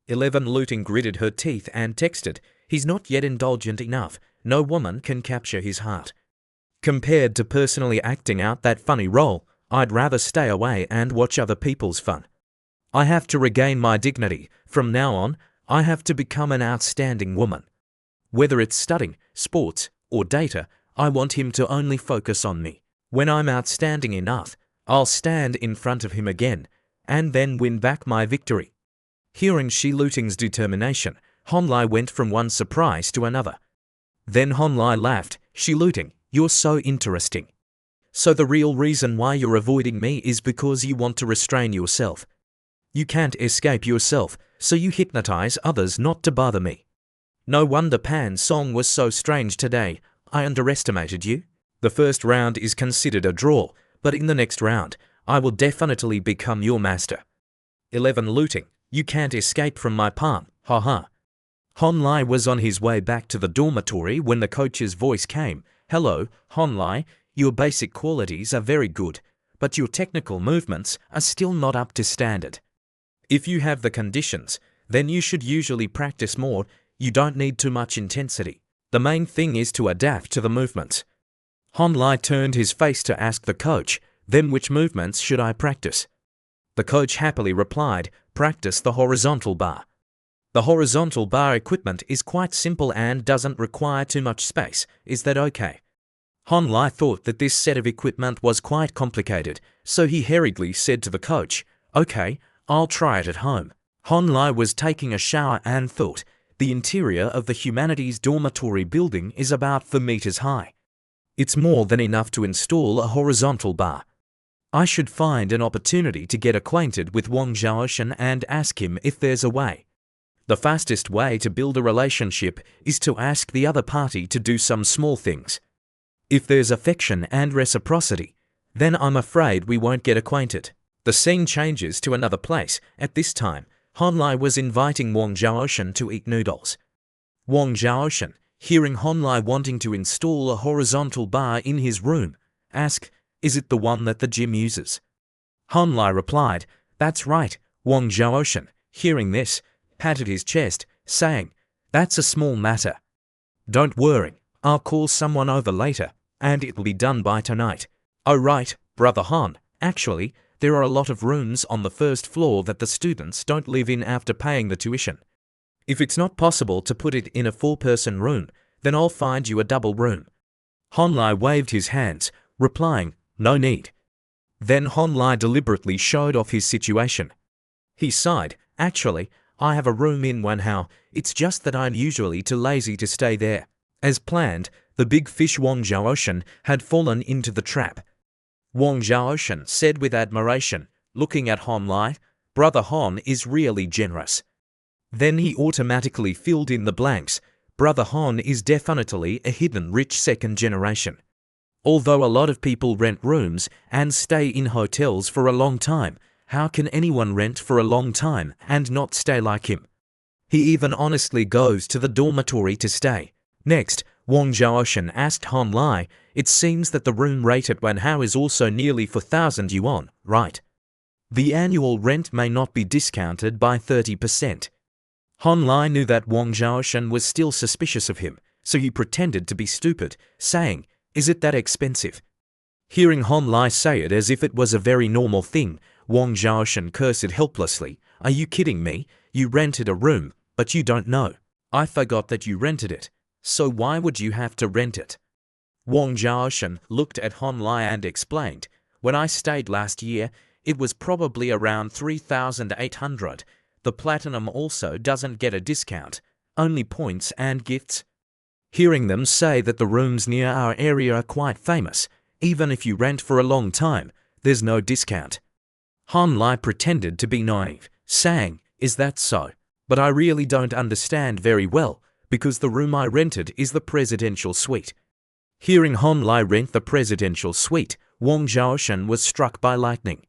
11 Luting gritted her teeth and texted, "He's not yet indulgent enough. No woman can capture his heart. Compared to personally acting out that funny role, I'd rather stay away and watch other people's fun. I have to regain my dignity. From now on, I have to become an outstanding woman. Whether it's studying, sports, or data, I want him to only focus on me. When I'm outstanding enough, I'll stand in front of him again, and then win back my victory." Hearing Shi Luting's determination, Hon Lai went from one surprise to another. Then Hon Lai laughed, "Shi Luting, you're so interesting. So the real reason why you're avoiding me is because you want to restrain yourself. You can't escape yourself, so you hypnotize others not to bother me. No wonder Pan's song was so strange today. I underestimated you. The first round is considered a draw, but in the next round, I will definitely become your master. 11 Luting, you can't escape from my palm, haha." Hon Lai was on his way back to the dormitory when the coach's voice came. "Hello, Hon Lai, your basic qualities are very good, but your technical movements are still not up to standard. If you have the conditions, then you should usually practice more. You don't need too much intensity. The main thing is to adapt to the movements." Hon Lai turned his face to ask the coach, "Then which movements should I practice?" The coach happily replied, "Practice the horizontal bar. The horizontal bar equipment is quite simple and doesn't require too much space. Is that okay?" Hon Lai thought that this set of equipment was quite complicated, so he hurriedly said to the coach, "Okay, I'll try it at home." Hon Lai was taking a shower and thought, the interior of the humanities dormitory building is about 4 meters high. It's more than enough to install a horizontal bar. I should find an opportunity to get acquainted with Wang Zhaoshan and ask him if there's a way. The fastest way to build a relationship is to ask the other party to do some small things. If there's affection and reciprocity, then I'm afraid we won't get acquainted. The scene changes to another place. At this time, Hon Lai was inviting Wang Zhaoshan to eat noodles. Wang Zhaoshan, hearing Hon Lai wanting to install a horizontal bar in his room, asked, "Is it the one that the gym uses?" Hon Lai replied, "That's right." Wang Zhaoshan, hearing this, patted his chest, saying, "That's a small matter. Don't worry, I'll call someone over later, and it'll be done by tonight." "Oh right, Brother Han, actually, there are a lot of rooms on the first floor that the students don't live in after paying the tuition. If it's not possible to put it in a 4-person room, then I'll find you a double room." Han Lai waved his hands, replying, "No need." Then Han Lai deliberately showed off his situation. He sighed, "Actually, I have a room in manhwa, it's just that I'm usually too lazy to stay there." As planned, the big fish Wang Zhaoshan had fallen into the trap. Wang Zhaoshan said with admiration, looking at Han Lai, "Brother Han is really generous." Then he automatically filled in the blanks. Brother Han is definitely a hidden rich second generation. Although a lot of people rent rooms and stay in hotels for a long time, how can anyone rent for a long time and not stay like him? He even honestly goes to the dormitory to stay. Next, Wang Zhaoshan asked Han Lai, "It seems that the room rate at manhwa is also nearly 4,000 yuan, right? The annual rent may not be discounted by 30%. Han Lai knew that Wang Zhaoshan was still suspicious of him, so he pretended to be stupid, saying, "Is it that expensive?" Hearing Han Lai say it as if it was a very normal thing, Wang Zhaoshan cursed helplessly. "Are you kidding me? You rented a room, but you don't know. I forgot that you rented it. So why would you have to rent it?" Wang Zhaoshan looked at Han Lai and explained, "When I stayed last year, it was probably around 3,800. The platinum also doesn't get a discount, only points and gifts." Hearing them say that the rooms near our area are quite famous, even if you rent for a long time, there's no discount. Han Lai pretended to be naive, saying, "Is that so? But I really don't understand very well, because the room I rented is the presidential suite." Hearing Han Lai rent the presidential suite, Wang Zhaoshan was struck by lightning.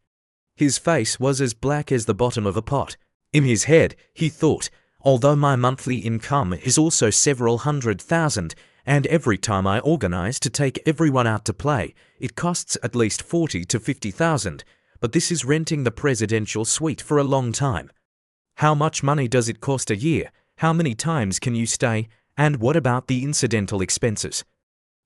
His face was as black as the bottom of a pot. In his head, he thought, "Although my monthly income is also several 100,000, and every time I organize to take everyone out to play, it costs at least 40 to 50,000, but this is renting the presidential suite for a long time. How much money does it cost a year? How many times can you stay? And what about the incidental expenses?"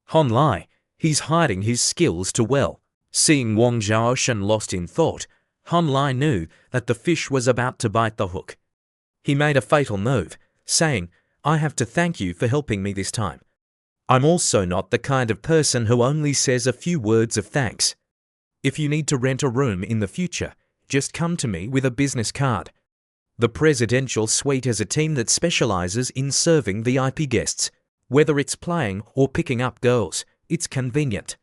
Han Lai, he's hiding his skills too well. Seeing Wang Zhaoshan lost in thought, Han Lai knew that the fish was about to bite the hook. He made a fatal move, saying, "I have to thank you for helping me this time. I'm also not the kind of person who only says a few words of thanks. If you need to rent a room in the future, just come to me with a business card. The presidential suite has a team that specializes in serving VIP guests. Whether it's playing or picking up girls, it's convenient.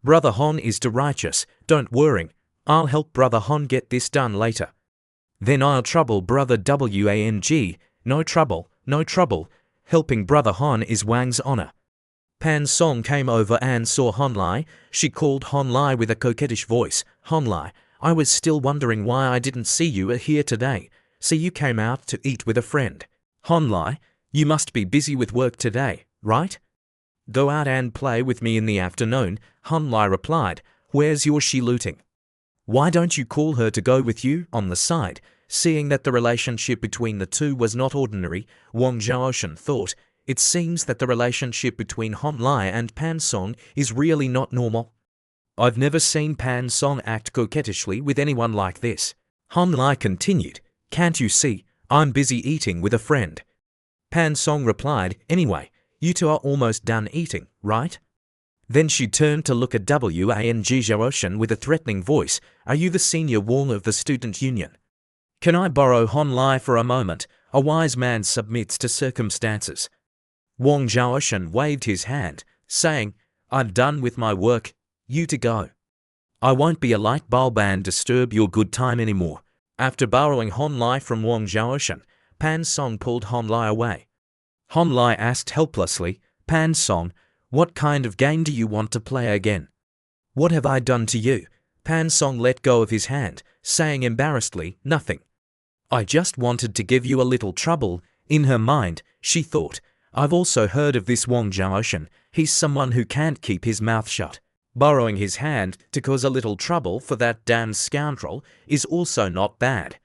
Brother Han is too righteous, don't worry. I'll help Brother Han get this done later. Then I'll trouble Brother Wang, no trouble, no trouble. Helping Brother Han is Wang's honor." Pan Song came over and saw Han Lai. She called Han Lai with a coquettish voice, "Han Lai, I was still wondering why I didn't see you here today. So you came out to eat with a friend. Han Lai, you must be busy with work today, right? Go out and play with me in the afternoon." Han Lai replied, "Where's your she-looting? Why don't you call her to go with you on the side?" Seeing that the relationship between the two was not ordinary, Wang Zhaoshan thought, "It seems that the relationship between Han Lai and Pan Song is really not normal. I've never seen Pan Song act coquettishly with anyone like this." Han Lai continued, "Can't you see? I'm busy eating with a friend." Pan Song replied, "Anyway, you two are almost done eating, right?" Then she turned to look at Wang Zhaoshan with a threatening voice, "Are you the senior Wang of the student union? Can I borrow Han Lai for a moment? A wise man submits to circumstances." Wang Zhaoshan waved his hand, saying, "I'm done with my work, you to go. I won't be a light bulb and disturb your good time anymore." After borrowing Han Lai from Wang Zhaoshan, Pan Song pulled Han Lai away. Han Lai asked helplessly, "Pan Song, what kind of game do you want to play again?" "What have I done to you?" Pan Song let go of his hand, saying embarrassedly, "Nothing. I just wanted to give you a little trouble." In her mind, she thought, "I've also heard of this Wang Zhaoshan. He's someone who can't keep his mouth shut. Borrowing his hand to cause a little trouble for that damned scoundrel is also not bad.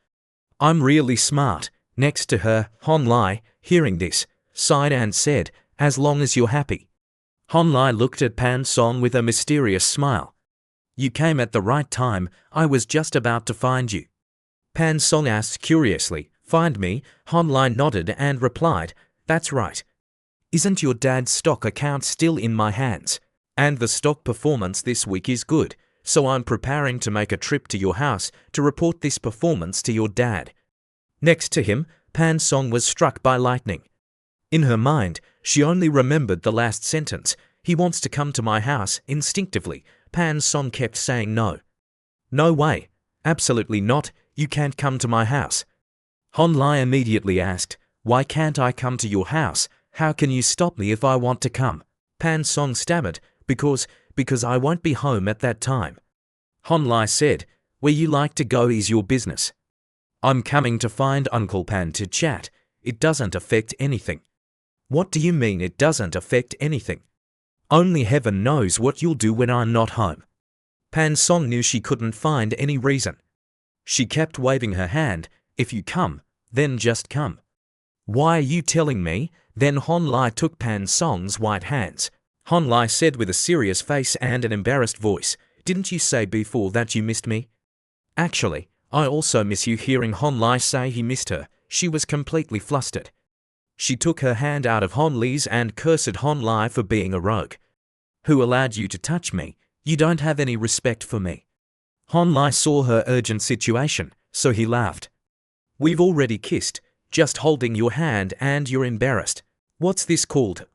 I'm really smart." Next to her, Han Lai, hearing this, sighed and said, "As long as you're happy." Han Lai looked at Pan Song with a mysterious smile. "You came at the right time, I was just about to find you." Pan Song asked curiously, "Find me?" Han Lai nodded and replied, "That's right. Isn't your dad's stock account still in my hands?" And the stock performance this week is good, so I'm preparing to make a trip to your house to report this performance to your dad. Next to him, Pan Song was struck by lightning. In her mind, she only remembered the last sentence. He wants to come to my house. Instinctively, Pan Song kept saying no. No way. Absolutely not. You can't come to my house. Hon Lai immediately asked, why can't I come to your house? How can you stop me if I want to come? Pan Song stammered, because I won't be home at that time. Hon Lai said, where you like to go is your business. I'm coming to find Uncle Pan to chat. It doesn't affect anything. What do you mean it doesn't affect anything? Only heaven knows what you'll do when I'm not home. Pan Song knew she couldn't find any reason. She kept waving her hand. If you come, then just come. Why are you telling me? Then Hon Lai took Pan Song's white hands. Hon Lai said with a serious face and an embarrassed voice, didn't you say before that you missed me? Actually, I also miss you. Hearing Hon Lai say he missed her, she was completely flustered. She took her hand out of Hon Lai's and cursed Hon Lai for being a rogue. Who allowed you to touch me? You don't have any respect for me. Hon Lai saw her urgent situation, so he laughed. We've already kissed, just holding your hand and you're embarrassed. What's this called?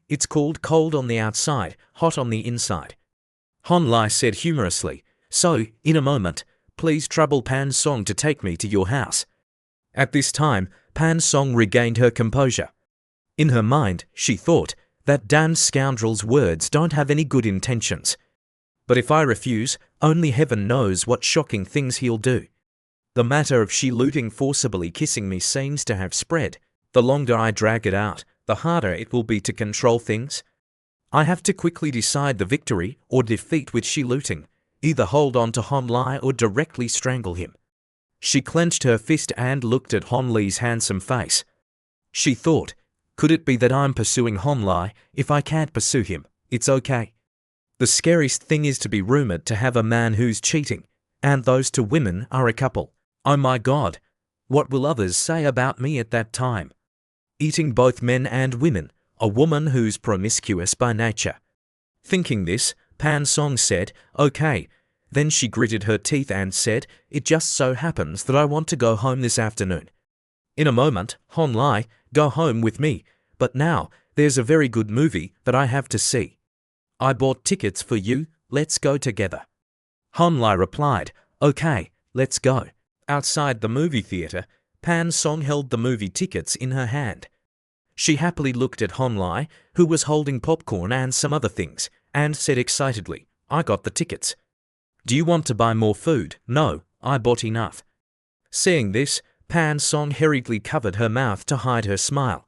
It's called cold on the outside, hot on the inside. Hon Lai said humorously, so, in a moment, please trouble Pan Song to take me to your house. At this time, Pan Song regained her composure. In her mind, she thought, that damned scoundrel's words don't have any good intentions. But if I refuse, only heaven knows what shocking things he'll do. The matter of she looting forcibly kissing me seems to have spread. The longer I drag it out, the harder it will be to control things. I have to quickly decide the victory or defeat with she looting, either hold on to Hon Lai or directly strangle him. She clenched her fist and looked at Hon Lai's handsome face. She thought, could it be that I'm pursuing Hon Lai? If I can't pursue him, it's okay. The scariest thing is to be rumored to have a man who's cheating, and those two women are a couple. Oh my God, what will others say about me at that time? Eating both men and women, a woman who's promiscuous by nature. Thinking this, Pan Song said, okay. Then she gritted her teeth and said, it just so happens that I want to go home this afternoon. In a moment, Hon Lai, go home with me, but now, there's a very good movie that I have to see. I bought tickets for you, let's go together. Hon Lai replied, okay, let's go. Outside the movie theater, Pan Song held the movie tickets in her hand. She happily looked at Hon Lai, who was holding popcorn and some other things, and said excitedly, I got the tickets. Do you want to buy more food? No, I bought enough. Seeing this, Pan Song hurriedly covered her mouth to hide her smile.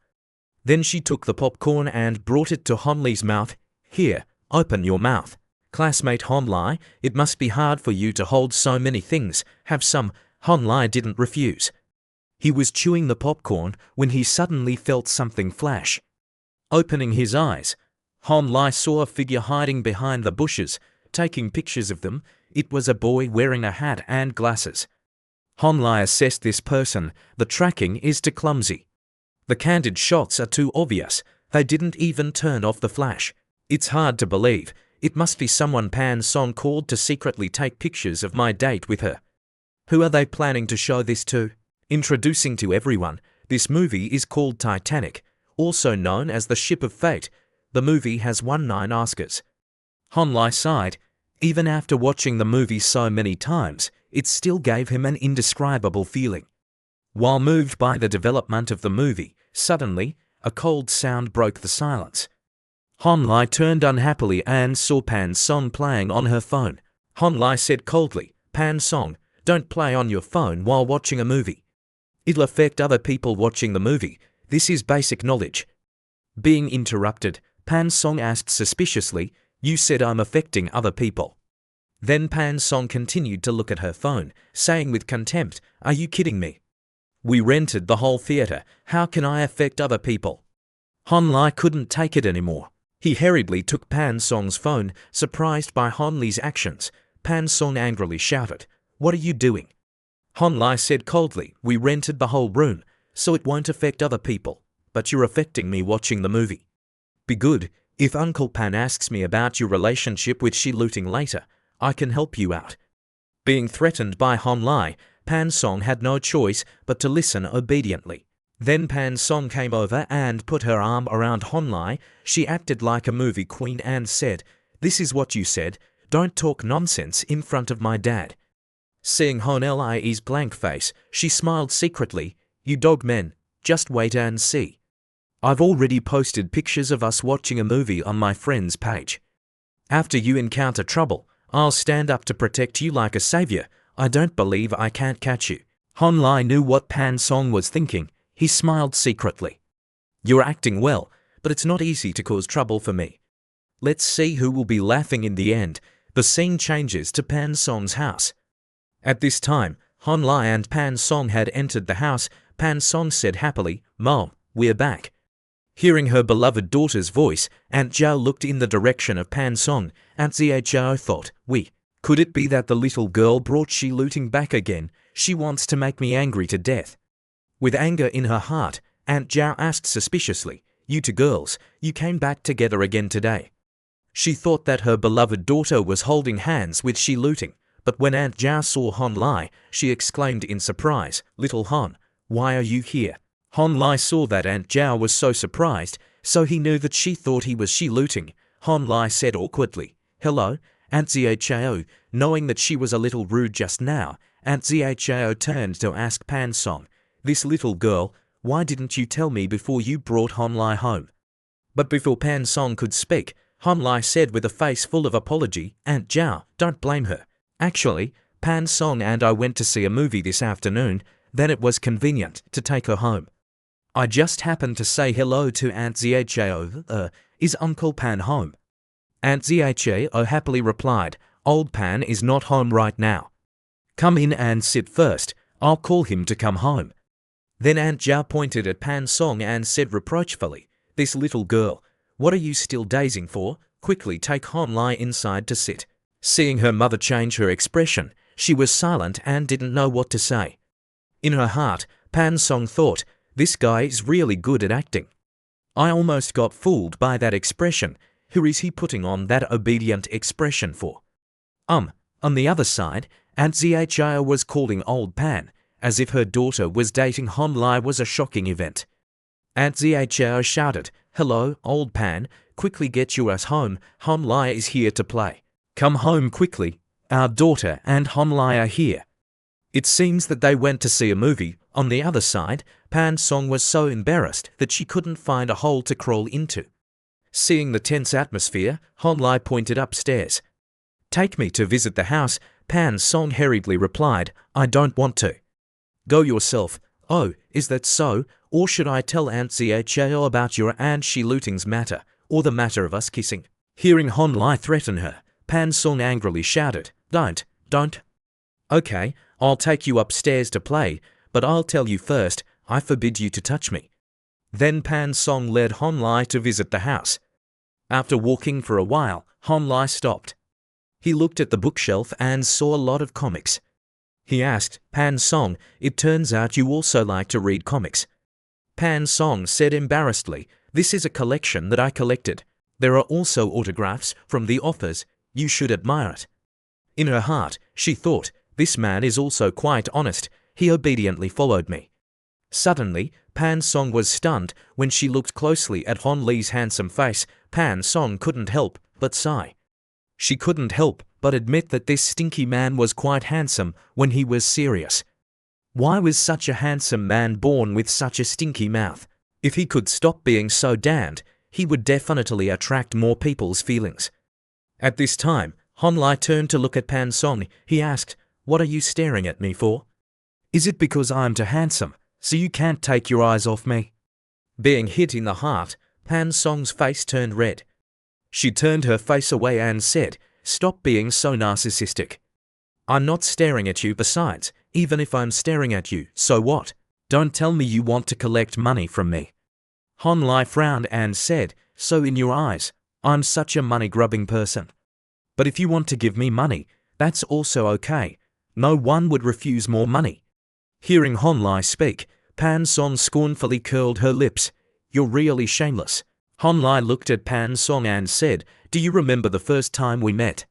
Then she took the popcorn and brought it to Hon Lai's mouth. Here, open your mouth. Classmate Hon Lai, it must be hard for you to hold so many things. Have some. Hon Lai didn't refuse. He was chewing the popcorn when he suddenly felt something flash. Opening his eyes, Hon Lai saw a figure hiding behind the bushes, taking pictures of them. It was a boy wearing a hat and glasses. Hon Lai assessed this person. The tracking is too clumsy. The candid shots are too obvious. They didn't even turn off the flash. It's hard to believe. It must be someone Pan Song called to secretly take pictures of my date with her. Who are they planning to show this to? Introducing to everyone, this movie is called Titanic, also known as the Ship of Fate. The movie has won 9 Oscars. Hon Lai sighed. Even after watching the movie so many times, it still gave him an indescribable feeling. While moved by the development of the movie, suddenly, a cold sound broke the silence. Hon Lai turned unhappily and saw Pan Song playing on her phone. Hon Lai said coldly, Pan Song, don't play on your phone while watching a movie. It'll affect other people watching the movie. This is basic knowledge. Being interrupted, Pan Song asked suspiciously, you said I'm affecting other people. Then Pan Song continued to look at her phone, saying with contempt, are you kidding me? We rented the whole theater. How can I affect other people? Hon Lai couldn't take it anymore. He hurriedly took Pan Song's phone, surprised by Hon Lai's actions. Pan Song angrily shouted, what are you doing? Hon Lai said coldly, we rented the whole room, so it won't affect other people, but you're affecting me watching the movie. Be good, If Uncle Pan asks me about your relationship with Shi Luting later, I can help you out. Being threatened by Hon Lai, Pan Song had no choice but to listen obediently. Then Pan Song came over and put her arm around Hon Lai. She acted like a movie queen and said, "This is what you said, don't talk nonsense in front of my dad." Seeing Hon Lai's blank face, she smiled secretly. "You dog men, just wait and see. I've already posted pictures of us watching a movie on my friend's page. After you encounter trouble, I'll stand up to protect you like a savior. I don't believe I can't catch you." Hon Lai knew what Pan Song was thinking. He smiled secretly. "You're acting well, but it's not easy to cause trouble for me. Let's see who will be laughing in the end." The scene changes to Pan Song's house. At this time, Hon Lai and Pan Song had entered the house. Pan Song said happily, "Mom, we're back." Hearing her beloved daughter's voice, Aunt Zhao looked in the direction of Pan Song. Aunt Zhao thought, could it be that the little girl brought Shi Luting back again? She wants to make me angry to death." With anger in her heart, Aunt Zhao asked suspiciously, "You two girls, you came back together again today?" She thought that her beloved daughter was holding hands with Shi Luting, but when Aunt Zhao saw Hon Lai, she exclaimed in surprise, "Little Hon, why are you here?" Hon Lai saw that Aunt Zhao was so surprised, so he knew that she thought he was Shi Luting. Hon Lai said awkwardly, "Hello, Aunt Zhao." Knowing that she was a little rude just now, Aunt Zhao turned to ask Pan Song, "This little girl, why didn't you tell me before you brought Hon Lai home?" But before Pan Song could speak, Hon Lai said with a face full of apology, "Aunt Zhao, don't blame her. Actually, Pan Song and I went to see a movie this afternoon, then it was convenient to take her home. I just happened to say hello to Aunt Zhao. Is Uncle Pan home?" Aunt Zhao happily replied, "Old Pan is not home right now. Come in and sit first, I'll call him to come home." Then Aunt Zhao pointed at Pan Song and said reproachfully, "This little girl, what are you still dazing for? Quickly take Hon Lai inside to sit." Seeing her mother change her expression, she was silent and didn't know what to say. In her heart, Pan Song thought, "This guy is really good at acting. I almost got fooled by that expression. Who is he putting on that obedient expression for?" On the other side, Aunt Zhao was calling old Pan, as if her daughter was dating Hon Lai was a shocking event. Aunt Zhao shouted, "Hello, old Pan, quickly get you us home, Hon Lai is here to play. Come home quickly, our daughter and Hon Lai are here." It seems that they went to see a movie. On the other side, Pan Song was so embarrassed that she couldn't find a hole to crawl into. Seeing the tense atmosphere, Hon Lai pointed upstairs. "Take me to visit the house," Pan Song hurriedly replied. "I don't want to." "Go yourself." "Oh, is that so? Or should I tell Aunt Zhao about your Aunt Shi Luting's matter, or the matter of us kissing?" Hearing Hon Lai threaten her, Pan Song angrily shouted, Don't. "Okay, I'll take you upstairs to play, but I'll tell you first, I forbid you to touch me." Then Pan Song led Hon Lai to visit the house. After walking for a while, Hon Lai stopped. He looked at the bookshelf and saw a lot of comics. He asked, "Pan Song, it turns out you also like to read comics." Pan Song said embarrassedly, "This is a collection that I collected. There are also autographs from the authors. You should admire it." In her heart, she thought, "This man is also quite honest. He obediently followed me." Suddenly, Pan Song was stunned when she looked closely at Hon Lai's handsome face. Pan Song couldn't help but sigh. She couldn't help but admit that this stinky man was quite handsome when he was serious. Why was such a handsome man born with such a stinky mouth? If he could stop being so damned, he would definitely attract more people's feelings. At this time, Hon Lai turned to look at Pan Song. He asked, "What are you staring at me for? Is it because I'm too handsome, so you can't take your eyes off me?" Being hit in the heart, Pan Song's face turned red. She turned her face away and said, "Stop being so narcissistic. I'm not staring at you. Besides, even if I'm staring at you, so what? Don't tell me you want to collect money from me." Hon Lai frowned and said, "So in your eyes, I'm such a money-grubbing person. But if you want to give me money, that's also okay. No one would refuse more money." Hearing Hon Lai speak, Pan Song scornfully curled her lips. "You're really shameless." Han Lai looked at Pan Song and said, "Do you remember the first time we met?"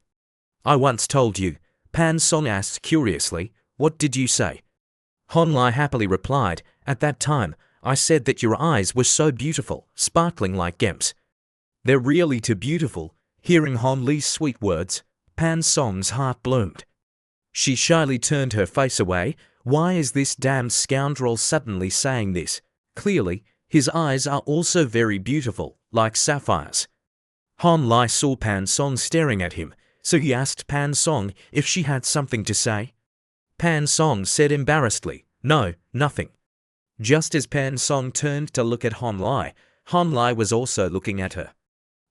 "I once told you," Pan Song asked curiously. "What did you say?" Han Lai happily replied, "At that time, I said that your eyes were so beautiful, sparkling like gems." "They're really too beautiful." Hearing Han Lai's sweet words, Pan Song's heart bloomed. She shyly turned her face away. Why is this damned scoundrel suddenly saying this? Clearly, his eyes are also very beautiful, like sapphires. Han Lai saw Pan Song staring at him, so he asked Pan Song if she had something to say. Pan Song said embarrassedly, "No, nothing." Just as Pan Song turned to look at Han Lai was also looking at her.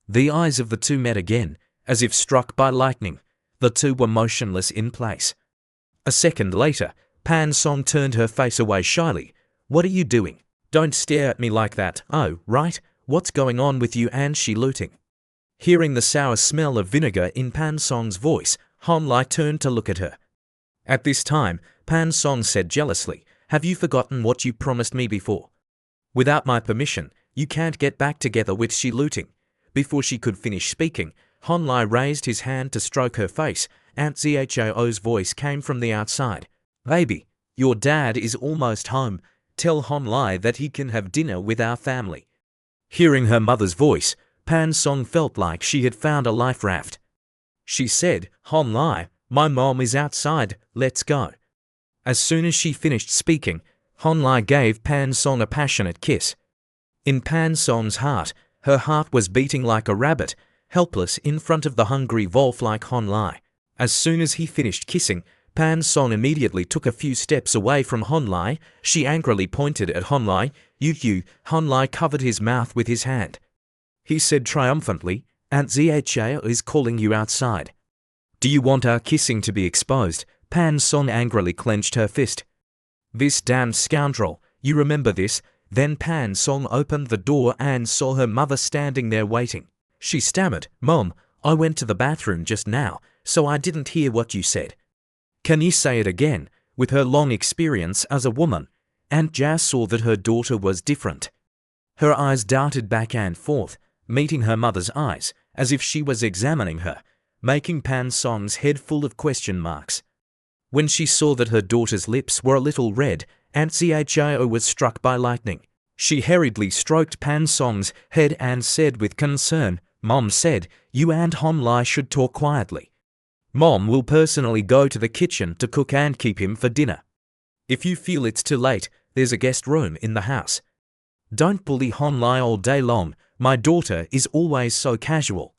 The eyes of the two met again, as if struck by lightning. The two were motionless in place. A second later, Pan Song turned her face away shyly. "What are you doing? Don't stare at me like that." "Oh, right, what's going on with you and she looting?" Hearing the sour smell of vinegar in Pan Song's voice, Han Lai turned to look at her. At this time, Pan Song said jealously, "Have you forgotten what you promised me before? Without my permission, you can't get back together with she looting." Before she could finish speaking, Han Lai raised his hand to stroke her face. Aunt Zhao's voice came from the outside. "Baby, your dad is almost home. Tell Han Lai that he can have dinner with our family." Hearing her mother's voice, Pan Song felt like she had found a life raft. She said, "Han Lai, my mom is outside, let's go." As soon as she finished speaking, Han Lai gave Pan Song a passionate kiss. In Pan Song's heart, her heart was beating like a rabbit, helpless in front of the hungry wolf like Han Lai. As soon as he finished kissing, Pan Song immediately took a few steps away from Han Lai. She angrily pointed at Han Lai. You. Han Lai covered his mouth with his hand. He said triumphantly, "Aunt Zhao is calling you outside." "Do you want our kissing to be exposed?" Pan Song angrily clenched her fist. "This damned scoundrel, you remember this?" Then Pan Song opened the door and saw her mother standing there waiting. She stammered, "Mom, I went to the bathroom just now, so I didn't hear what you said." "Can you say it again?" With her long experience as a woman, Aunt Zhao saw that her daughter was different. Her eyes darted back and forth, meeting her mother's eyes, as if she was examining her, making Pan Song's head full of question marks. When she saw that her daughter's lips were a little red, Aunt Zhao was struck by lightning. She hurriedly stroked Pan Song's head and said with concern, "Mom said, you and Han Lai should talk quietly. Mom will personally go to the kitchen to cook and keep him for dinner. If you feel it's too late, there's a guest room in the house. Don't bully Han Lai all day long. My daughter is always so casual.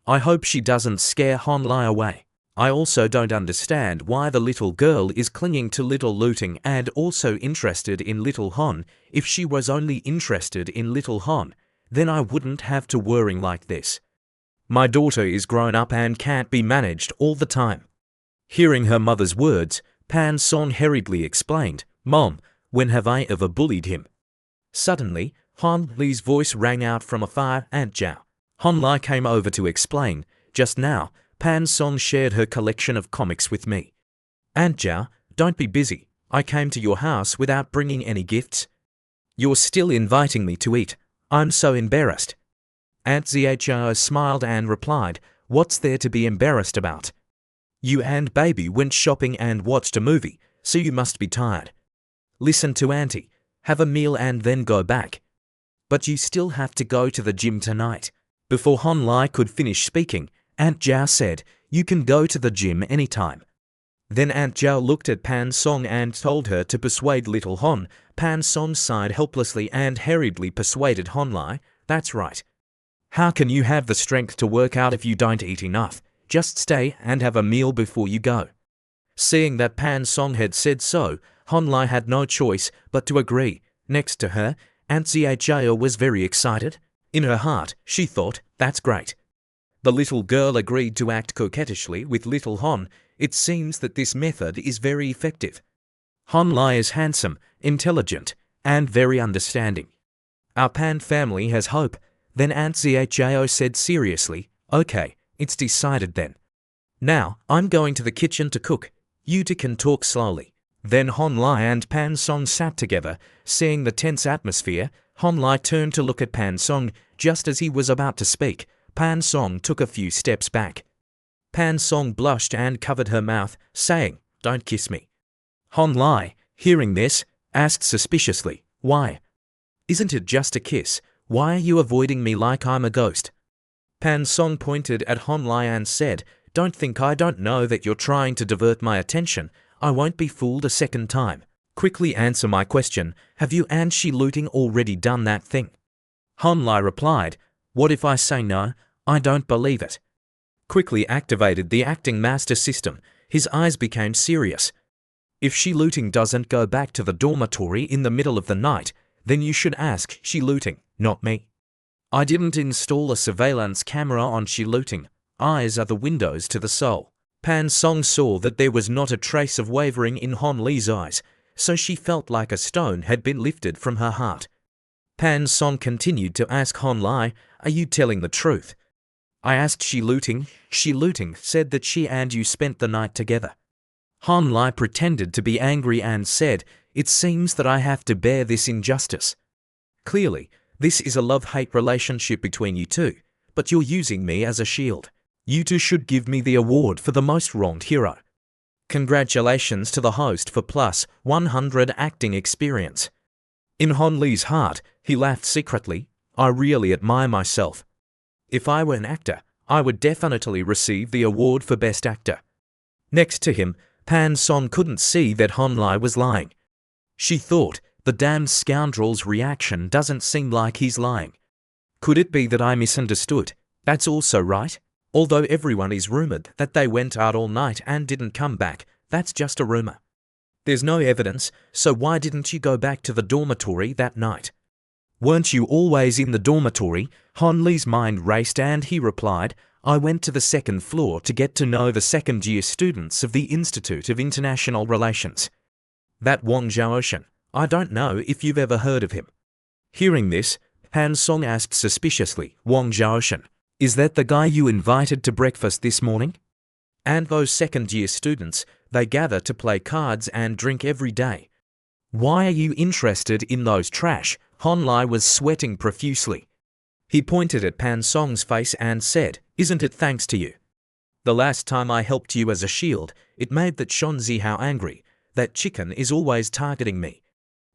I hope she doesn't scare Han Lai away. I also don't understand why the little girl is clinging to little looting and also interested in little Han. If she was only interested in little Han, then I wouldn't have to worry like this. My daughter is grown up and can't be managed all the time." Hearing her mother's words, Pan Song hurriedly explained, "Mom, when have I ever bullied him?" Suddenly, Han Lai's voice rang out from afar. "Aunt Zhao." Han Lai came over to explain, "Just now, Pan Song shared her collection of comics with me." "Aunt Zhao, don't be busy. I came to your house without bringing any gifts. You're still inviting me to eat. I'm so embarrassed." Aunt Zhao smiled and replied, "What's there to be embarrassed about? You and baby went shopping and watched a movie, so you must be tired. Listen to auntie, have a meal and then go back. But you still have to go to the gym tonight." Before Han Lai could finish speaking, Aunt Zhao said, "You can go to the gym anytime." Then Aunt Zhao looked at Pan Song and told her to persuade little Han. Pan Song sighed helplessly and hurriedly persuaded Han Lai, "That's right. How can you have the strength to work out if you don't eat enough? Just stay and have a meal before you go." Seeing that Pan Song had said so, Han Lai had no choice but to agree. Next to her, Aunt Zhao was very excited. In her heart, she thought, "That's great." The little girl agreed to act coquettishly with little Han. It seems that this method is very effective. Han Lai is handsome, intelligent, and very understanding. Our Pan family has hope. Then Aunt Zhao said seriously, "Okay, it's decided then. Now, I'm going to the kitchen to cook. You two can talk slowly." Then Han Lai and Pan Song sat together. Seeing the tense atmosphere, Han Lai turned to look at Pan Song. Just as he was about to speak, Pan Song took a few steps back. Pan Song blushed and covered her mouth, saying, "Don't kiss me." Hon Lai, hearing this, asked suspiciously, "Why? Isn't it just a kiss? Why are you avoiding me like I'm a ghost?" Pan Song pointed at Hon Lai and said, "Don't think I don't know that you're trying to divert my attention. I won't be fooled a second time. Quickly answer my question. Have you and Shi Looting already done that thing?" Hon Lai replied, "What if I say no? I don't believe it." Quickly activated the acting master system. His eyes became serious. "If Shi Looting doesn't go back to the dormitory in the middle of the night, then you should ask Shi Looting, not me. I didn't install a surveillance camera on Shi Looting. Eyes are the windows to the soul." Pan Song saw that there was not a trace of wavering in Hon Li's eyes, so she felt like a stone had been lifted from her heart. Pan Song continued to ask Hon Lai, "Are you telling the truth?" "I asked Shi Looting. Shi Looting said that she and you spent the night together." Hon Lai pretended to be angry and said, "It seems that I have to bear this injustice. Clearly, this is a love-hate relationship between you two, but you're using me as a shield. You two should give me the award for the most wronged hero. Congratulations to the host for plus 100 acting experience." In Hon Li's heart, he laughed secretly. "I really admire myself. If I were an actor, I would definitely receive the award for best actor." Next to him, Pan Song couldn't see that Hon Lai was lying. She thought, the damned scoundrel's reaction doesn't seem like he's lying. Could it be that I misunderstood? That's also right. Although everyone is rumored that they went out all night and didn't come back, that's just a rumor. There's no evidence, so why didn't you go back to the dormitory that night? Weren't you always in the dormitory? Hon Li's mind raced and he replied, "I went to the second floor to get to know the second-year students of the Institute of International Relations. That Wang Zhaoshan, I don't know if you've ever heard of him." Hearing this, Pan Song asked suspiciously, "Wang Zhaoshan, is that the guy you invited to breakfast this morning? And those second-year students, they gather to play cards and drink every day. Why are you interested in those trash?" Hon Lai was sweating profusely. He pointed at Pan Song's face and said, "Isn't it thanks to you? The last time I helped you as a shield, it made that Shon Zihao angry. That chicken is always targeting me.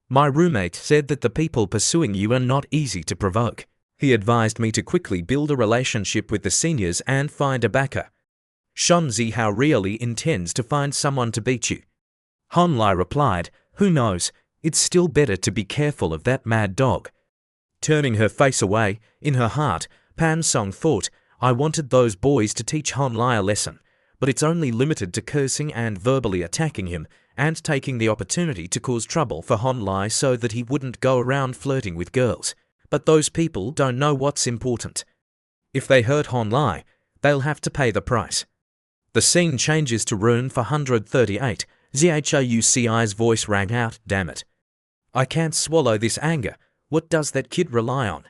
My roommate said that the people pursuing you are not easy to provoke. He advised me to quickly build a relationship with the seniors and find a backer. Shon Zihao really intends to find someone to beat you." Hon Lai replied, "Who knows? It's still better to be careful of that mad dog." Turning her face away, in her heart, Pan Song thought, "I wanted those boys to teach Hon Lai a lesson, but it's only limited to cursing and verbally attacking him and taking the opportunity to cause trouble for Hon Lai so that he wouldn't go around flirting with girls. But those people don't know what's important. If they hurt Hon Lai, they'll have to pay the price." The scene changes to room 438. Zhouci's voice rang out, "Damn it. I can't swallow this anger. What does that kid rely on?"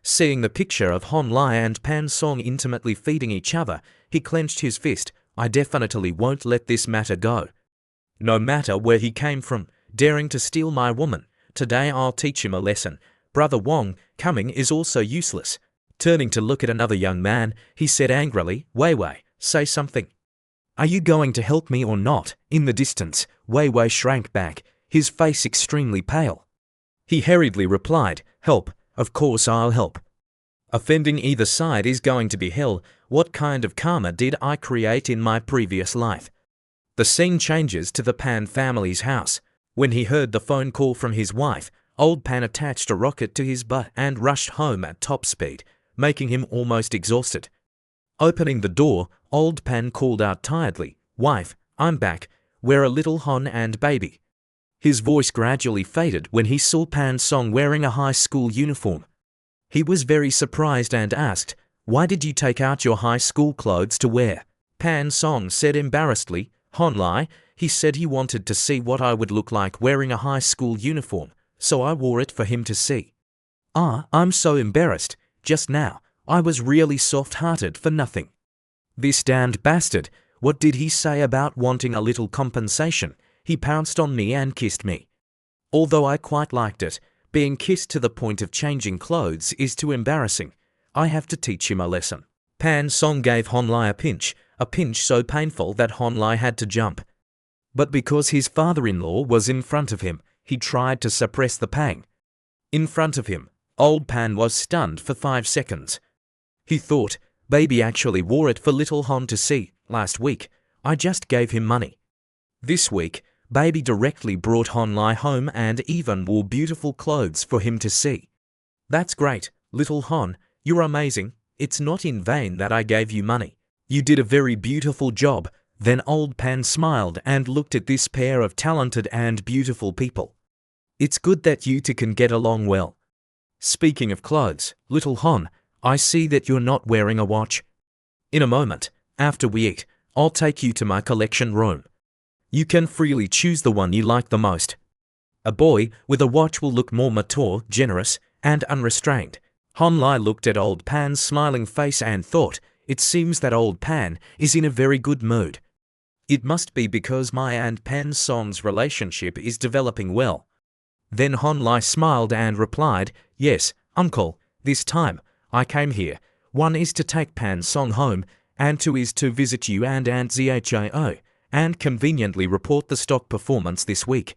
Seeing the picture of Hon Lai and Pan Song intimately feeding each other, he clenched his fist. "I definitely won't let this matter go. No matter where he came from, daring to steal my woman. Today I'll teach him a lesson. Brother Wang, coming is also useless." Turning to look at another young man, he said angrily, "Wei Wei, say something. Are you going to help me or not?" In the distance, Wei Wei shrank back, his face extremely pale. He hurriedly replied, "Help, of course I'll help. Offending either side is going to be hell. What kind of karma did I create in my previous life?" The scene changes to the Pan family's house. When he heard the phone call from his wife, old Pan attached a rocket to his butt and rushed home at top speed, making him almost exhausted. Opening the door, old Pan called out tiredly, "Wife, I'm back. We're a little Hon and baby." His voice gradually faded when he saw Pan Song wearing a high school uniform. He was very surprised and asked, "Why did you take out your high school clothes to wear?" Pan Song said embarrassedly, "Hon Lai, he said he wanted to see what I would look like wearing a high school uniform, so I wore it for him to see." "Ah, I'm so embarrassed. Just now, I was really soft-hearted for nothing. This damned bastard, what did he say about wanting a little compensation? He pounced on me and kissed me. Although I quite liked it, Being kissed to the point of changing clothes is too embarrassing. I have to teach him a lesson. Pan Song gave Hon Lai a pinch so painful that Hon Lai had to jump. But because his father-in-law was in front of him, he tried to suppress the pang. In front of him, old Pan was stunned for 5 seconds. He thought, baby actually wore it for little Hon to see. Last week, I just gave him money. This week, baby directly brought Hon Lai home and even wore beautiful clothes for him to see. That's great, little Hon, you're amazing. It's not in vain that I gave you money. You did a very beautiful job. Then old Pan smiled and looked at this pair of talented and beautiful people. It's good that you two can get along well. Speaking of clothes, little Hon, I see that you're not wearing a watch. In a moment, after we eat, I'll take you to my collection room. You can freely choose the one you like the most. A boy with a watch will look more mature, generous, and unrestrained. Hon Lai looked at old Pan's smiling face and thought, it seems that old Pan is in a very good mood. It must be because my and Pan Song's relationship is developing well. Then Hon Lai smiled and replied, yes, uncle, this time I came here. 1 is to take Pan Song home, and 2 is to visit you and Aunt Zhao, and conveniently report the stock performance this week.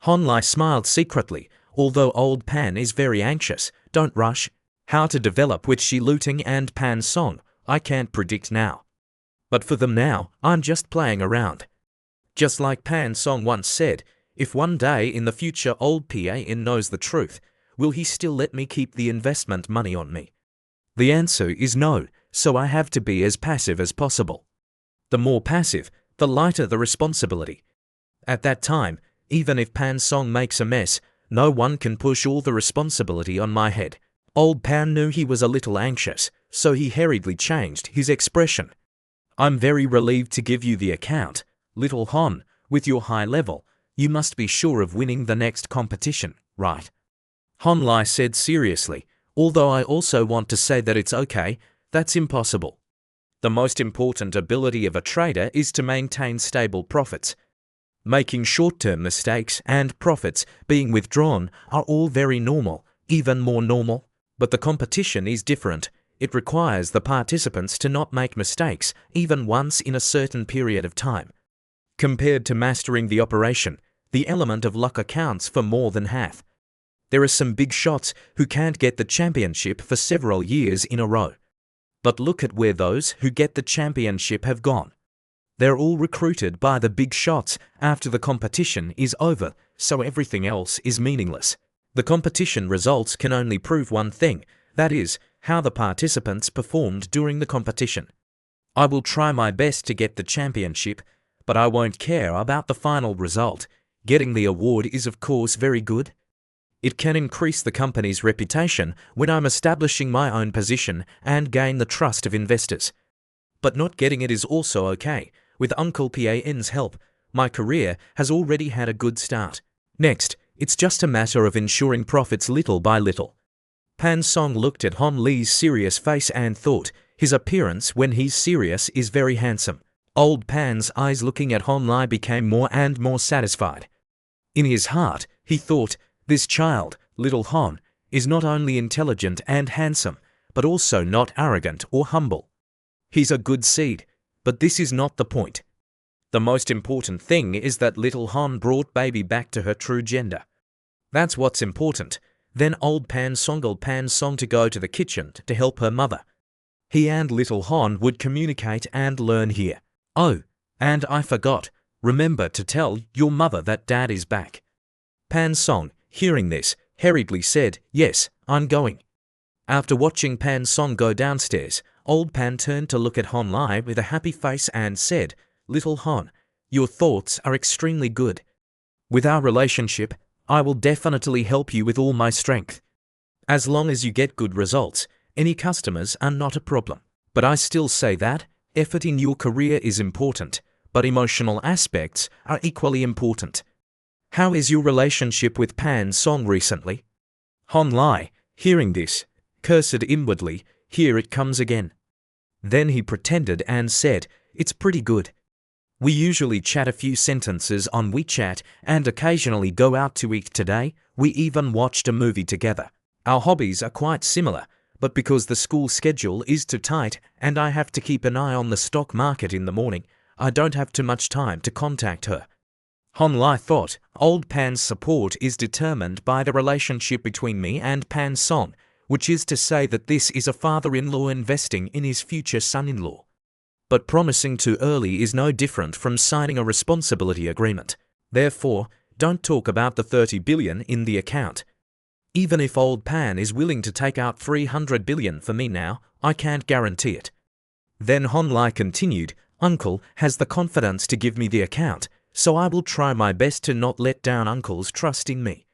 Hon Lai smiled secretly, although old Pan is very anxious. Don't rush. How to develop with Shi Luting and Pan Song, I can't predict now. But for them now, I'm just playing around. Just like Pan Song once said, if one day in the future old Pan knows the truth, will he still let me keep the investment money on me? The answer is no, so I have to be as passive as possible. The more passive, the lighter the responsibility. At that time, even if Pan Song makes a mess, no one can push all the responsibility on my head. Old Pan knew he was a little anxious, so he hurriedly changed his expression. I'm very relieved to give you the account. Little Hon, with your high level, you must be sure of winning the next competition, right? Hon Lai said seriously, although I also want to say that it's okay, that's impossible. The most important ability of a trader is to maintain stable profits. Making short-term mistakes and profits being withdrawn are all very normal, even more normal. But the competition is different. It requires the participants to not make mistakes even once in a certain period of time. Compared to mastering the operation, the element of luck accounts for more than half. There are some big shots who can't get the championship for several years in a row. But look at where those who get the championship have gone. They're all recruited by the big shots after the competition is over, so everything else is meaningless. The competition results can only prove one thing, that is, how the participants performed during the competition. I will try my best to get the championship, but I won't care about the final result. Getting the award is of course very good. It can increase the company's reputation when I'm establishing my own position and gain the trust of investors. But not getting it is also okay. With Uncle Pan's help, my career has already had a good start. Next, it's just a matter of ensuring profits little by little. Pan Song looked at Hon Lai's serious face and thought, his appearance when he's serious is very handsome. Old Pan's eyes looking at Hon Lai became more and more satisfied. In his heart, he thought, this child, little Hon, is not only intelligent and handsome, but also not arrogant or humble. He's a good seed, but this is not the point. The most important thing is that little Hon brought baby back to her true gender. That's what's important. Then old Pan Song to go to the kitchen to help her mother. He and little Hon would communicate and learn here. Oh, and I forgot. Remember to tell your mother that Dad is back. Pan Song, hearing this, hurriedly said, yes, I'm going. After watching Pan Song go downstairs, old Pan turned to look at Hon Lai with a happy face and said, little Hon, your thoughts are extremely good. With our relationship, I will definitely help you with all my strength. As long as you get good results, any customers are not a problem. But I still say that effort in your career is important, but emotional aspects are equally important. How is your relationship with Pan Song recently? Hon Lai, hearing this, cursed inwardly, here it comes again. Then he pretended and said, it's pretty good. We usually chat a few sentences on WeChat and occasionally go out to eat today. We even watched a movie together. Our hobbies are quite similar, but because the school schedule is too tight and I have to keep an eye on the stock market in the morning, I don't have too much time to contact her. Hon Lai thought old Pan's support is determined by the relationship between me and Pan Song, which is to say that this is a father-in-law investing in his future son-in-law. But promising too early is no different from signing a responsibility agreement. Therefore, don't talk about the 30 billion in the account. Even if old Pan is willing to take out 300 billion for me now, I can't guarantee it. Then Hon Lai continued, Uncle has the confidence to give me the account, so I will try my best to not let down Uncle's trust in me.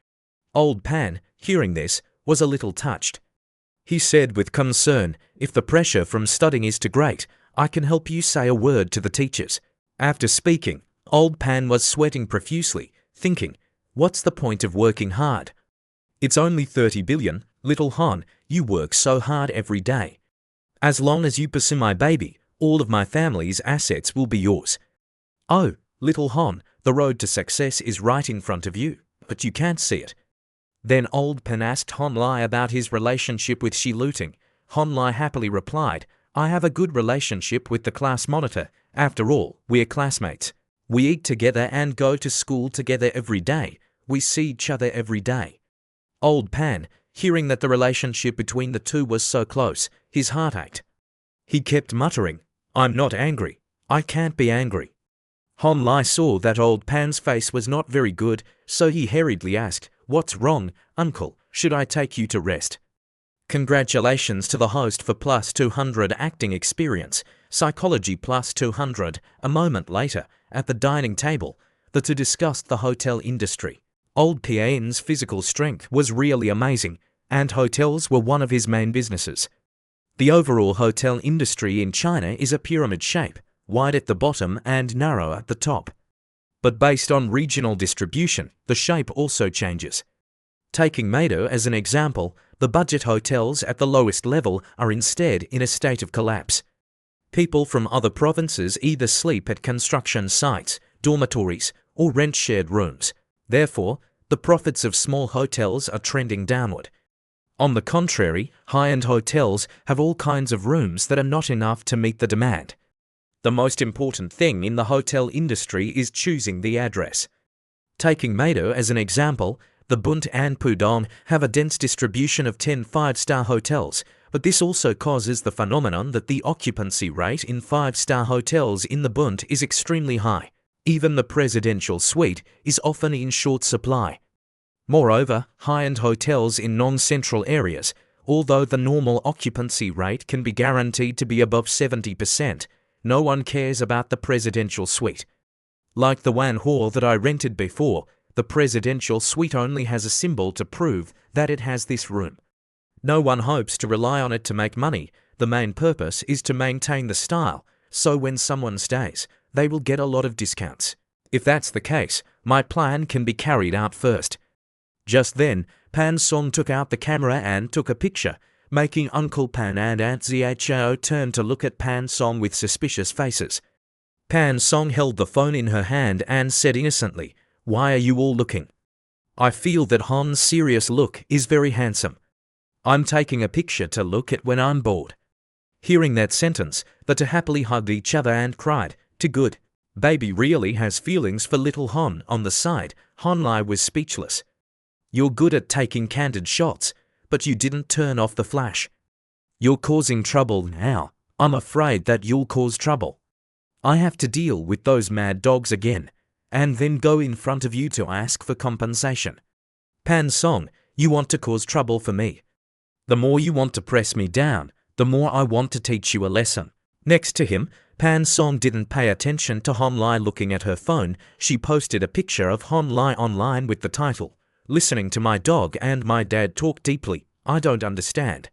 Old Pan, hearing this, was a little touched. He said with concern, if the pressure from studying is too great, I can help you say a word to the teachers. After speaking, old Pan was sweating profusely, thinking, what's the point of working hard? It's only 30 billion, little Hon, you work so hard every day. As long as you pursue my baby, all of my family's assets will be yours. Oh, little Hon, the road to success is right in front of you, but you can't see it. Then old Pan asked Hon Lai about his relationship with Shi Luting. Hon Lai happily replied, I have a good relationship with the class monitor. After all, we're classmates. We eat together and go to school together every day. We see each other every day. Old Pan, hearing that the relationship between the two was so close, his heart ached. He kept muttering, I'm not angry. I can't be angry. Hon Lai saw that old Pan's face was not very good, so he hurriedly asked, what's wrong, Uncle? Should I take you to rest? Congratulations to the host for plus 200 acting experience, psychology plus 200. A moment later, at the dining table, the two discussed the hotel industry. Old Pan's physical strength was really amazing, and hotels were one of his main businesses. The overall hotel industry in China is a pyramid shape, wide at the bottom and narrow at the top. But based on regional distribution, the shape also changes. Taking Meido as an example, the budget hotels at the lowest level are instead in a state of collapse. People from other provinces either sleep at construction sites, dormitories, or rent shared rooms. Therefore, the profits of small hotels are trending downward. On the contrary, high-end hotels have all kinds of rooms that are not enough to meet the demand. The most important thing in the hotel industry is choosing the address. Taking Meido as an example, the Bund and Pudong have a dense distribution of 10 5-star hotels, but this also causes the phenomenon that the occupancy rate in 5-star hotels in the Bund is extremely high. Even the presidential suite is often in short supply. Moreover, high-end hotels in non-central areas, although the normal occupancy rate can be guaranteed to be above 70%, no one cares about the presidential suite. Like the manhua that I rented before, the presidential suite only has a symbol to prove that it has this room. No one hopes to rely on it to make money. The main purpose is to maintain the style, so when someone stays, they will get a lot of discounts. If that's the case, my plan can be carried out first. Just then, Pan Song took out the camera and took a picture, making Uncle Pan and Aunt Xiao turn to look at Pan Song with suspicious faces. Pan Song held the phone in her hand and said innocently, Why are you all looking? I feel that Hon's serious look is very handsome. I'm taking a picture to look at when I'm bored. Hearing that sentence, the two happily hugged each other and cried, Too good. Baby really has feelings for little Hon. On the side, Hon Lai was speechless. You're good at taking candid shots, but you didn't turn off the flash. You're causing trouble now. I'm afraid that you'll cause trouble. I have to deal with those mad dogs again, and then go in front of you to ask for compensation. Pan Song, you want to cause trouble for me. The more you want to press me down, the more I want to teach you a lesson. Next to him, Pan Song didn't pay attention to Hon Lai looking at her phone. She posted a picture of Hon Lai online with the title, Listening to my dog and my dad talk deeply. I don't understand.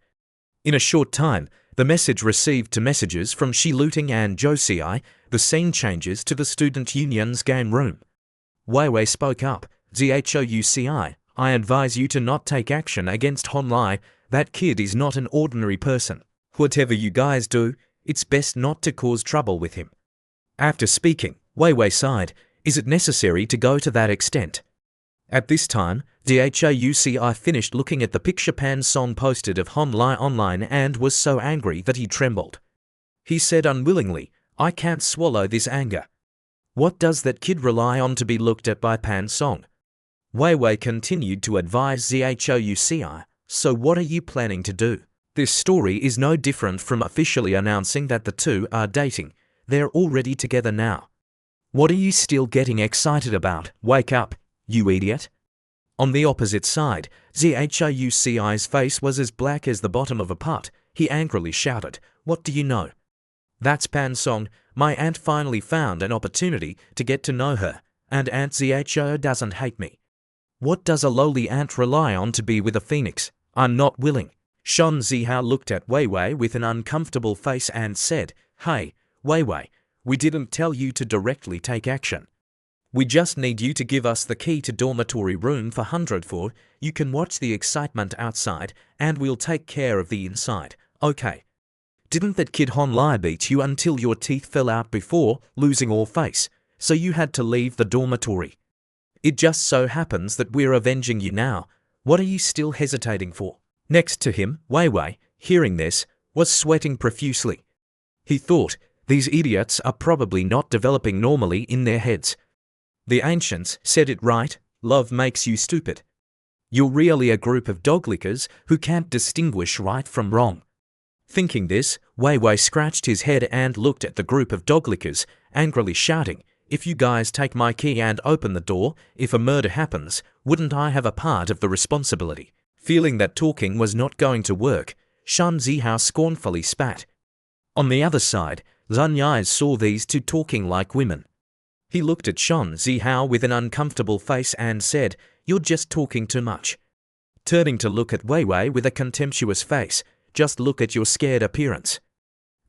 In a short time, the message received to messages from Shi Luting and Zhou Xi. The scene changes to the student union's game room. Wei Wei spoke up. Zhouci, I advise you to not take action against Hon Lai. That kid is not an ordinary person. Whatever you guys do, it's best not to cause trouble with him. After speaking, Wei Wei sighed. Is it necessary to go to that extent? At this time, Dhauci finished looking at the picture Pan Song posted of Hon Lai online and was so angry that he trembled. He said unwillingly, I can't swallow this anger. What does that kid rely on to be looked at by Pan Song? Wei Wei continued to advise Dhauci, so what are you planning to do? This story is no different from officially announcing that the two are dating. They're already together now. What are you still getting excited about? Wake up, you idiot. On the opposite side, Dhauci's face was as black as the bottom of a pot. He angrily shouted, What do you know? That's Pan Song. My aunt finally found an opportunity to get to know her, and Aunt Dhauci doesn't hate me. What does a lowly aunt rely on to be with a phoenix? I'm not willing. Shan Zihao looked at Wei Wei with an uncomfortable face and said, Hey, Wei Wei, we didn't tell you to directly take action. We just need you to give us the key to dormitory room for 104. You can watch the excitement outside, and we'll take care of the inside, okay? Didn't that kid Hon Lai beat you until your teeth fell out before losing all face, so you had to leave the dormitory? It just so happens that we're avenging you now. What are you still hesitating for? Next to him, Wei Wei, hearing this, was sweating profusely. He thought, these idiots are probably not developing normally in their heads. The ancients said it right, love makes you stupid. You're really a group of doglickers who can't distinguish right from wrong. Thinking this, Wei Wei scratched his head and looked at the group of doglickers, angrily shouting, If you guys take my key and open the door, if a murder happens, wouldn't I have a part of the responsibility? Feeling that talking was not going to work, Shan Zihao scornfully spat. On the other side, Zhan Yai saw these two talking like women. He looked at Shan Zihao with an uncomfortable face and said, You're just talking too much. Turning to look at Wei Wei with a contemptuous face, Just look at your scared appearance.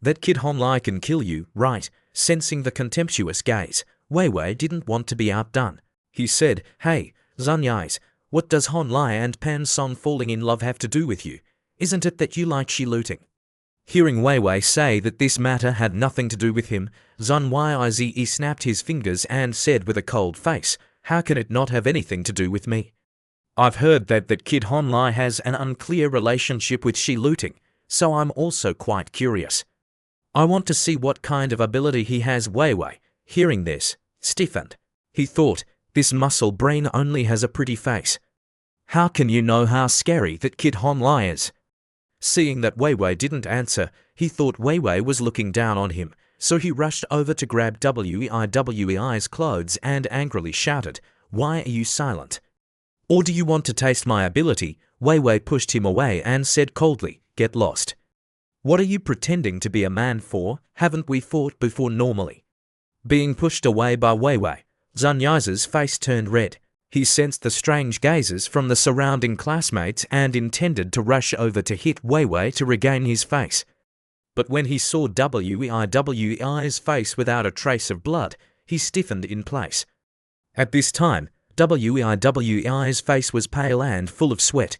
That kid Hon Lai can kill you, right? Sensing the contemptuous gaze, Wei Wei didn't want to be outdone. He said, Hey, Zhan Yais, what does Hon Lai and Pan Song falling in love have to do with you? Isn't it that you like shi-looting? Hearing Wei Wei say that this matter had nothing to do with him, Zhan Yize snapped his fingers and said with a cold face, How can it not have anything to do with me? I've heard that kid Hon Lai has an unclear relationship with shi-looting, so I'm also quite curious. I want to see what kind of ability he has. Wei Wei, hearing this, stiffened. He thought, this muscle brain only has a pretty face. How can you know how scary that kid Hon Lai is? Seeing that Wei Wei didn't answer, he thought Wei Wei was looking down on him, so he rushed over to grab Wei's clothes and angrily shouted, Why are you silent? Or do you want to taste my ability? Wei Wei pushed him away and said coldly, Get lost. What are you pretending to be a man for? Haven't we fought before normally? Being pushed away by Wei Wei, Zhan Yi's face turned red. He sensed the strange gazes from the surrounding classmates and intended to rush over to hit Wei Wei to regain his face. But when he saw Wei's face without a trace of blood, he stiffened in place. At this time, Wei's face was pale and full of sweat.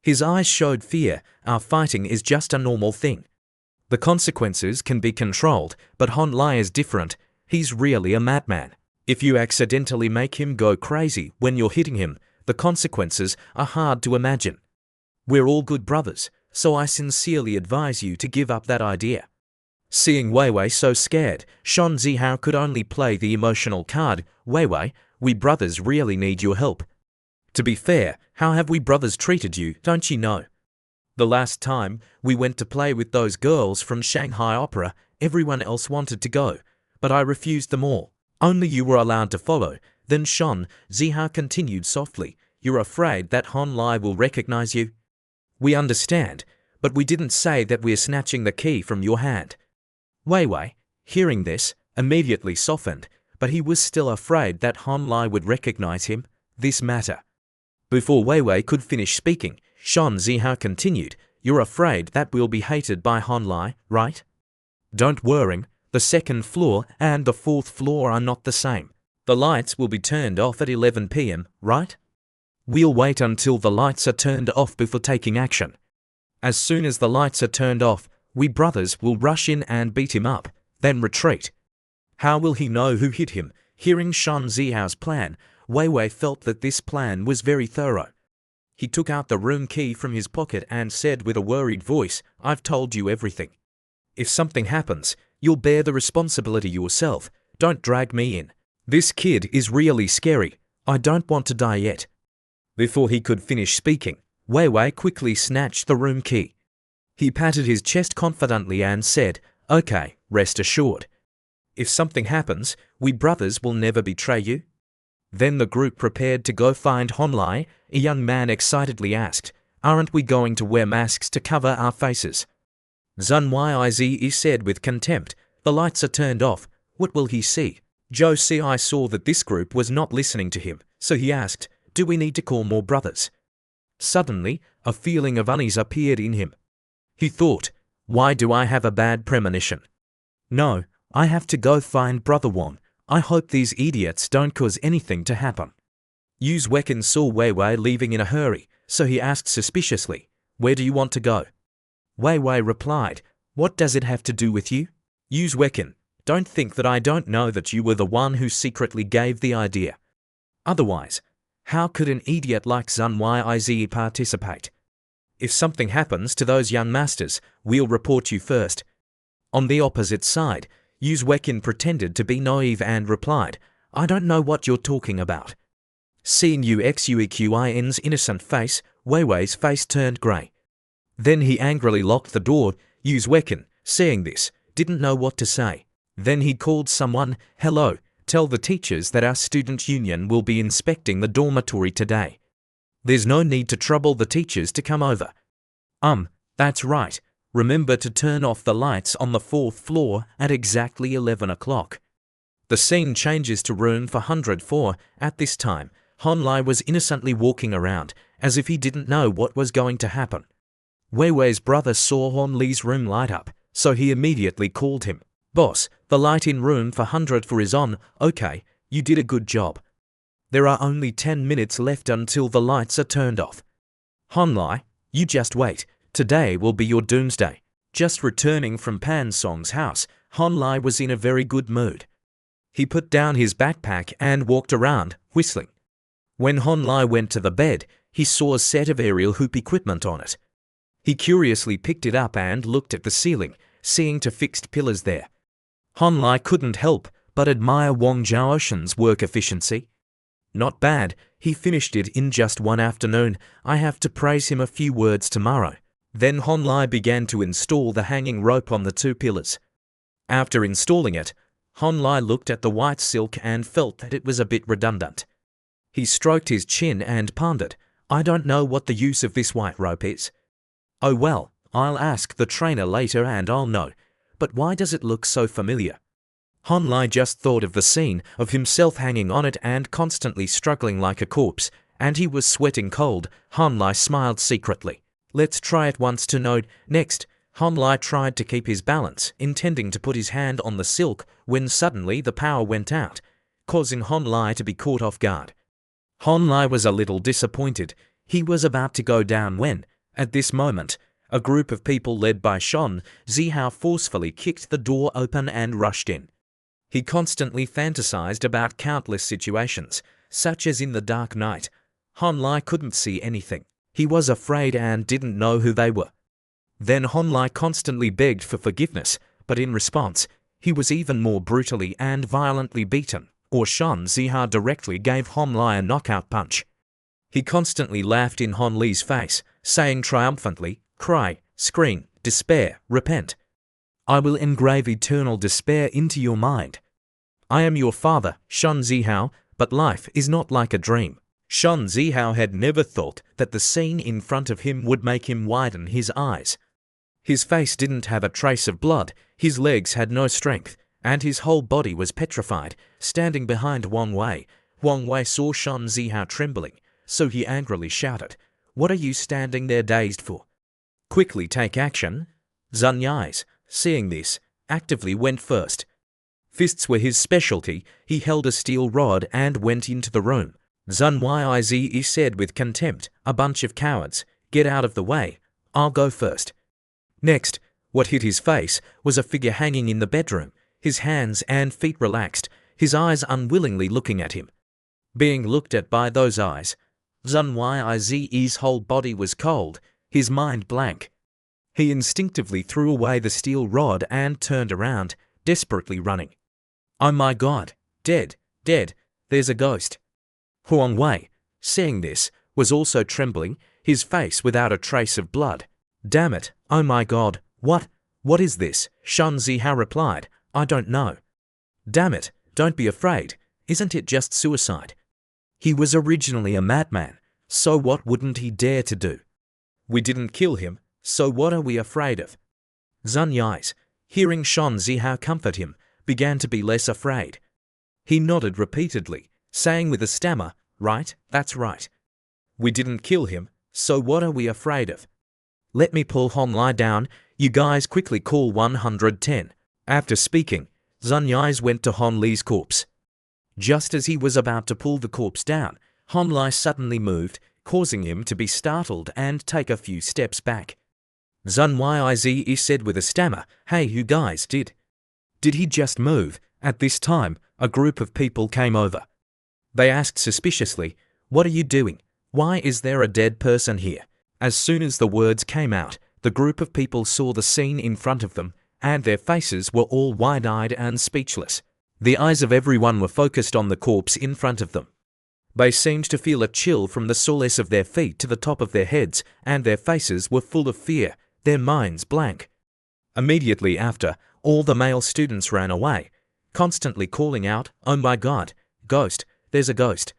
His eyes showed fear. Our fighting is just a normal thing. The consequences can be controlled, but Hon Lai is different. He's really a madman. If you accidentally make him go crazy when you're hitting him, the consequences are hard to imagine. We're all good brothers, so I sincerely advise you to give up that idea. Seeing Wei Wei so scared, Shan Zihao could only play the emotional card. Wei Wei, we brothers really need your help. To be fair, how have we brothers treated you, don't you know? The last time we went to play with those girls from Shanghai Opera, everyone else wanted to go, but I refused them all. Only you were allowed to follow. Then Shan Zihao continued softly, You're afraid that Hon Lai will recognize you? We understand, but we didn't say that we're snatching the key from your hand. Wei Wei, hearing this, immediately softened, but he was still afraid that Hon Lai would recognize him. This matter. Before Wei Wei could finish speaking, Shan Zihao continued, You're afraid that we'll be hated by Hon Lai, right? Don't worry. The second floor and the fourth floor are not the same. The lights will be turned off at 11 p.m., right? We'll wait until the lights are turned off before taking action. As soon as the lights are turned off, we brothers will rush in and beat him up, then retreat. How will he know who hit him? Hearing Shan Zihao's plan, Wei Wei felt that this plan was very thorough. He took out the room key from his pocket and said with a worried voice, "I've told you everything. If something happens, you'll bear the responsibility yourself. Don't drag me in. This kid is really scary. I don't want to die yet." Before he could finish speaking, Wei Wei quickly snatched the room key. He patted his chest confidently and said, "Okay, rest assured. If something happens, we brothers will never betray you." Then the group prepared to go find Honlai. A young man excitedly asked, "Aren't we going to wear masks to cover our faces?" Zun Yize said with contempt, "The lights are turned off. What will he see?" Zhou Ci saw that this group was not listening to him, so he asked, "Do we need to call more brothers?" Suddenly, a feeling of unease appeared in him. He thought, "Why do I have a bad premonition? No, I have to go find Brother Wan. I hope these idiots don't cause anything to happen." Yu Wekin saw Wei Wei leaving in a hurry, so he asked suspiciously, "Where do you want to go?" Wei Wei replied, "What does it have to do with you?" Yu Wekin, "Don't think that I don't know that you were the one who secretly gave the idea. Otherwise, how could an idiot like Zun Yize participate? If something happens to those young masters, we'll report you first." On the opposite side, Yu Wekin pretended to be naive and replied, "I don't know what you're talking about." Seeing Uxueqin's innocent face, Wei Wei's face turned grey. Then he angrily locked the door. Yu Wekin, seeing this, didn't know what to say. Then he called someone, "Hello, tell the teachers that our student union will be inspecting the dormitory today. There's no need to trouble the teachers to come over. That's right. Remember to turn off the lights on the 4th floor at exactly 11 o'clock. The scene changes to room 404. At this time, Honlai was innocently walking around, as if he didn't know what was going to happen. Wei Wei's brother saw Honlai's room light up, so he immediately called him. "Boss, the light in room 404 is on. Okay, you did a good job. There are only 10 minutes left until the lights are turned off. Honlai, you just wait. Today will be your doomsday." Just returning from Pan Song's house, Honlai was in a very good mood. He put down his backpack and walked around, whistling. When Honlai went to the bed, he saw a set of aerial hoop equipment on it. He curiously picked it up and looked at the ceiling, seeing two fixed pillars there. Honlai couldn't help but admire Wang Zhaoshan's work efficiency. Not bad, he finished it in just one afternoon. I have to praise him a few words tomorrow. Then Honlai began to install the hanging rope on the 2 pillars. After installing it, Honlai looked at the white silk and felt that it was a bit redundant. He stroked his chin and pondered, "I don't know what the use of this white rope is. Oh well, I'll ask the trainer later and I'll know. But why does it look so familiar?" Honlai just thought of the scene of himself hanging on it and constantly struggling like a corpse, and he was sweating cold. Honlai smiled secretly. "Let's try it once to know." Next, Honlai tried to keep his balance, intending to put his hand on the silk, when suddenly the power went out, causing Honlai to be caught off guard. Honlai was a little disappointed. He was about to go down when, at this moment, a group of people led by Shan Zihao forcefully kicked the door open and rushed in. He constantly fantasized about countless situations, such as in the dark night. Honlai couldn't see anything. He was afraid and didn't know who they were. Then Honlai constantly begged for forgiveness, but in response, he was even more brutally and violently beaten, or Shan Zihao directly gave Honlai a knockout punch. He constantly laughed in Honlai's face, saying triumphantly, "Cry, scream, despair, repent. I will engrave eternal despair into your mind. I am your father, Shan Zihao, but life is not like a dream." Shan Zihao had never thought that the scene in front of him would make him widen his eyes. His face didn't have a trace of blood, his legs had no strength, and his whole body was petrified. Standing behind Wang Wei saw Shan Zihao trembling, so he angrily shouted, "What are you standing there dazed for? Quickly take action." Zun Yize, seeing this, actively went first. Fists were his specialty. He held a steel rod and went into the room. Zun Yize said with contempt, "A bunch of cowards, get out of the way, I'll go first." Next, what hit his face was a figure hanging in the bedroom. his hands and feet relaxed, his eyes unwillingly looking at him. Being looked at by those eyes, Zun Yi's whole body was cold, his mind blank. He instinctively threw away the steel rod and turned around, desperately running. Oh my God, dead, dead, there's a ghost. Huang Wei, seeing this, was also trembling, his face without a trace of blood. Damn it, oh my God, what is this? Shan Zihao replied, I don't know. Damn it, don't be afraid, isn't it just suicide? He was originally a madman, so what wouldn't he dare to do? We didn't kill him, so what are we afraid of? Zun Yi's, hearing Shan Zihao comfort him, began to be less afraid. He nodded repeatedly, saying with a stammer, right, that's right. We didn't kill him, so what are we afraid of? Let me pull Hon Lai down, you guys quickly call 110. After speaking, Zun Yi's went to Hon Li's corpse. Just as he was about to pull the corpse down, Hon Lai suddenly moved, causing him to be startled and take a few steps back. Zun Yi said with a stammer, hey you guys, did he just move? At this time, a group of people came over. They asked suspiciously, what are you doing? Why is there a dead person here? As soon as the words came out, the group of people saw the scene in front of them, and their faces were all wide-eyed and speechless. The eyes of everyone were focused on the corpse in front of them. They seemed to feel a chill from the soles of their feet to the top of their heads, and their faces were full of fear, their minds blank. Immediately after, all the male students ran away, constantly calling out, oh my God, ghost, there's a ghost.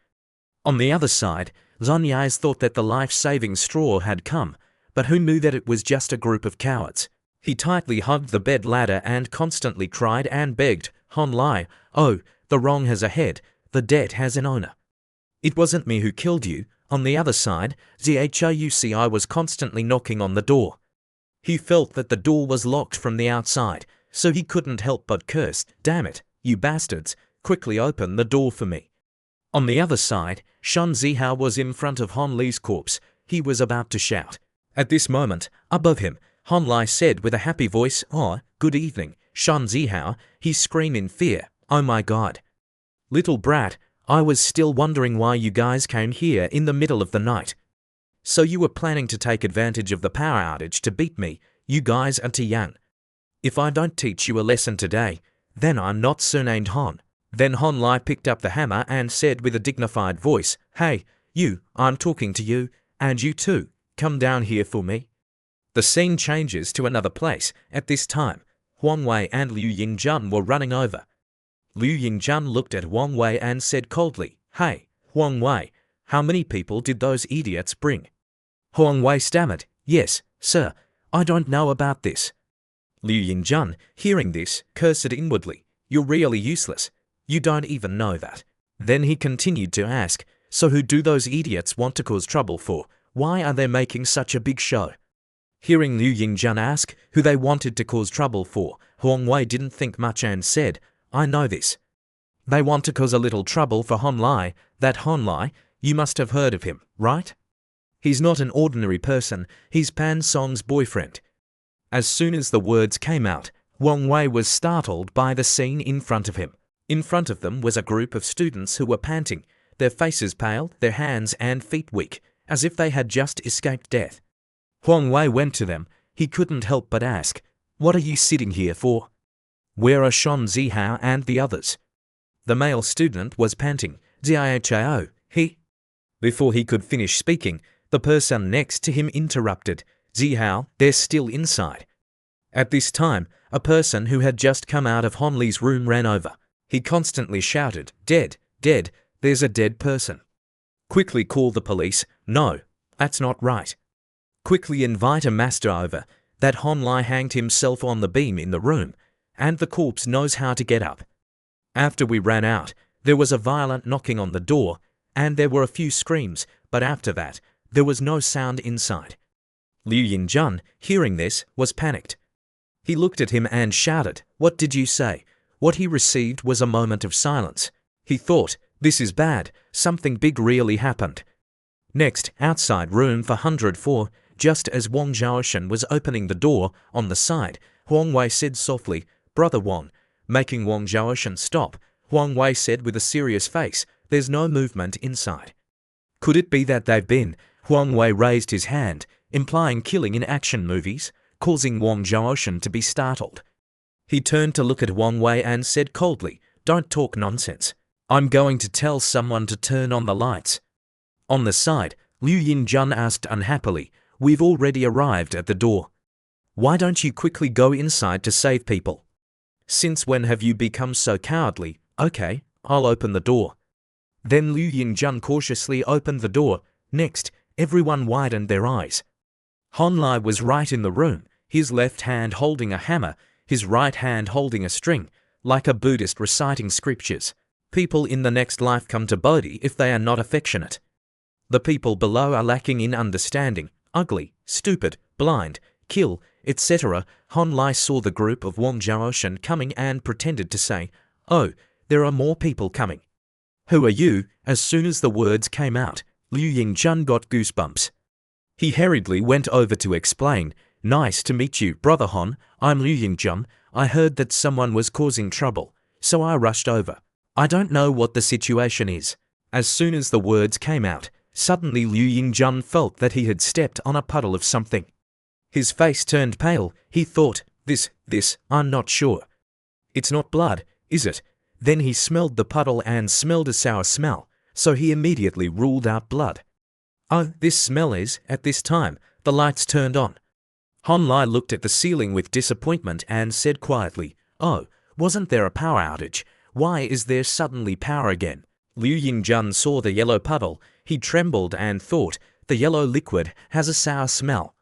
On the other side, Zun Yi's thought that the life-saving straw had come, but who knew that it was just a group of cowards? He tightly hugged the bed ladder and constantly cried and begged, Hon Lai, oh, the wrong has a head, the debt has an owner. It wasn't me who killed you. On the other side, ZHUCI was constantly knocking on the door. He felt that the door was locked from the outside, so he couldn't help but curse, damn it, you bastards, quickly open the door for me. On the other side, Shan Zihao was in front of Hon Li's corpse. He was about to shout. At this moment, above him, Hon Lai said with a happy voice, oh, good evening, Shan Zihao. He screamed in fear, oh my God. Little brat, I was still wondering why you guys came here in the middle of the night. So you were planning to take advantage of the power outage to beat me, you guys are too young. If I don't teach you a lesson today, then I'm not surnamed Hon. Then Hon Lai picked up the hammer and said with a dignified voice, hey, you, I'm talking to you, and you too, come down here for me. The scene changes to another place. At this time, Huang Wei and Liu Yingjun were running over. Liu Yingjun looked at Huang Wei and said coldly, hey, Huang Wei, how many people did those idiots bring? Huang Wei stammered, yes, sir, I don't know about this. Liu Yingjun, hearing this, cursed inwardly, you're really useless. You don't even know that. Then he continued to ask, so who do those idiots want to cause trouble for? Why are they making such a big show? Hearing Liu Yingjun ask who they wanted to cause trouble for, Huang Wei didn't think much and said, I know this. They want to cause a little trouble for Hon Lai. That Hon Lai, you must have heard of him, right? He's not an ordinary person, he's Pan Song's boyfriend. As soon as the words came out, Huang Wei was startled by the scene in front of him. In front of them was a group of students who were panting, their faces pale, their hands and feet weak, as if they had just escaped death. Huang Wei went to them. He couldn't help but ask, what are you sitting here for? Where are Shan Zihao and the others? The male student was panting, Zihao, he. Before he could finish speaking, the person next to him interrupted, Zihao, they're still inside. At this time, a person who had just come out of Hon Li's room ran over. He constantly shouted, dead, dead, there's a dead person. Quickly call the police. No, that's not right. Quickly invite a master over. That Hon Lai hanged himself on the beam in the room, and the corpse knows how to get up. After we ran out, there was a violent knocking on the door, and there were a few screams, but after that, there was no sound inside. Liu Yingjun, hearing this, was panicked. He looked at him and shouted, what did you say? What he received was a moment of silence. He thought, this is bad, something big really happened. Next, outside room for 104, just as Wang Zhaoshan was opening the door, on the side, Huang Wei said softly, Brother Wang, Making Wang Zhaoshan stop, Huang Wei said with a serious face, "There's no movement inside." Could it be that they've been? Huang Wei raised his hand, implying killing in action movies, causing Wang Zhaoshan to be startled. He turned to look at Huang Wei and said coldly, "Don't talk nonsense. I'm going to tell someone to turn on the lights." On the side, Liu Yinjun asked unhappily, "We've already arrived at the door. Why don't you quickly go inside to save people? Since when have you become so cowardly? Okay, I'll open the door." Then Liu Yinjun cautiously opened the door. Next, everyone widened their eyes. Han Lai was right in the room, his left hand holding a hammer, his right hand holding a string, like a Buddhist reciting scriptures. People in the next life come to Bodhi if they are not affectionate. The people below are lacking in understanding, ugly, stupid, blind, kill, etc. Han Lai saw the group of Wang Zhaoshan coming and pretended to say, "Oh, there are more people coming." "Who are you?" As soon as the words came out, Liu Yingjun got goosebumps. He hurriedly went over to explain, "Nice to meet you, Brother Han. I'm Liu Yingjun. I heard that someone was causing trouble, so I rushed over. I don't know what the situation is." As soon as the words came out, suddenly Liu Yingjun felt that he had stepped on a puddle of something. His face turned pale. He thought, this, I'm not sure. "It's not blood, is it?" Then he smelled the puddle and smelled a sour smell, so he immediately ruled out blood. "Oh, this smell is." At this time, the lights turned on. Han Lai looked at the ceiling with disappointment and said quietly, "Oh, wasn't there a power outage? Why is there suddenly power again?" Liu Yingjun saw the yellow puddle. He trembled and thought, "The yellow liquid has a sour smell.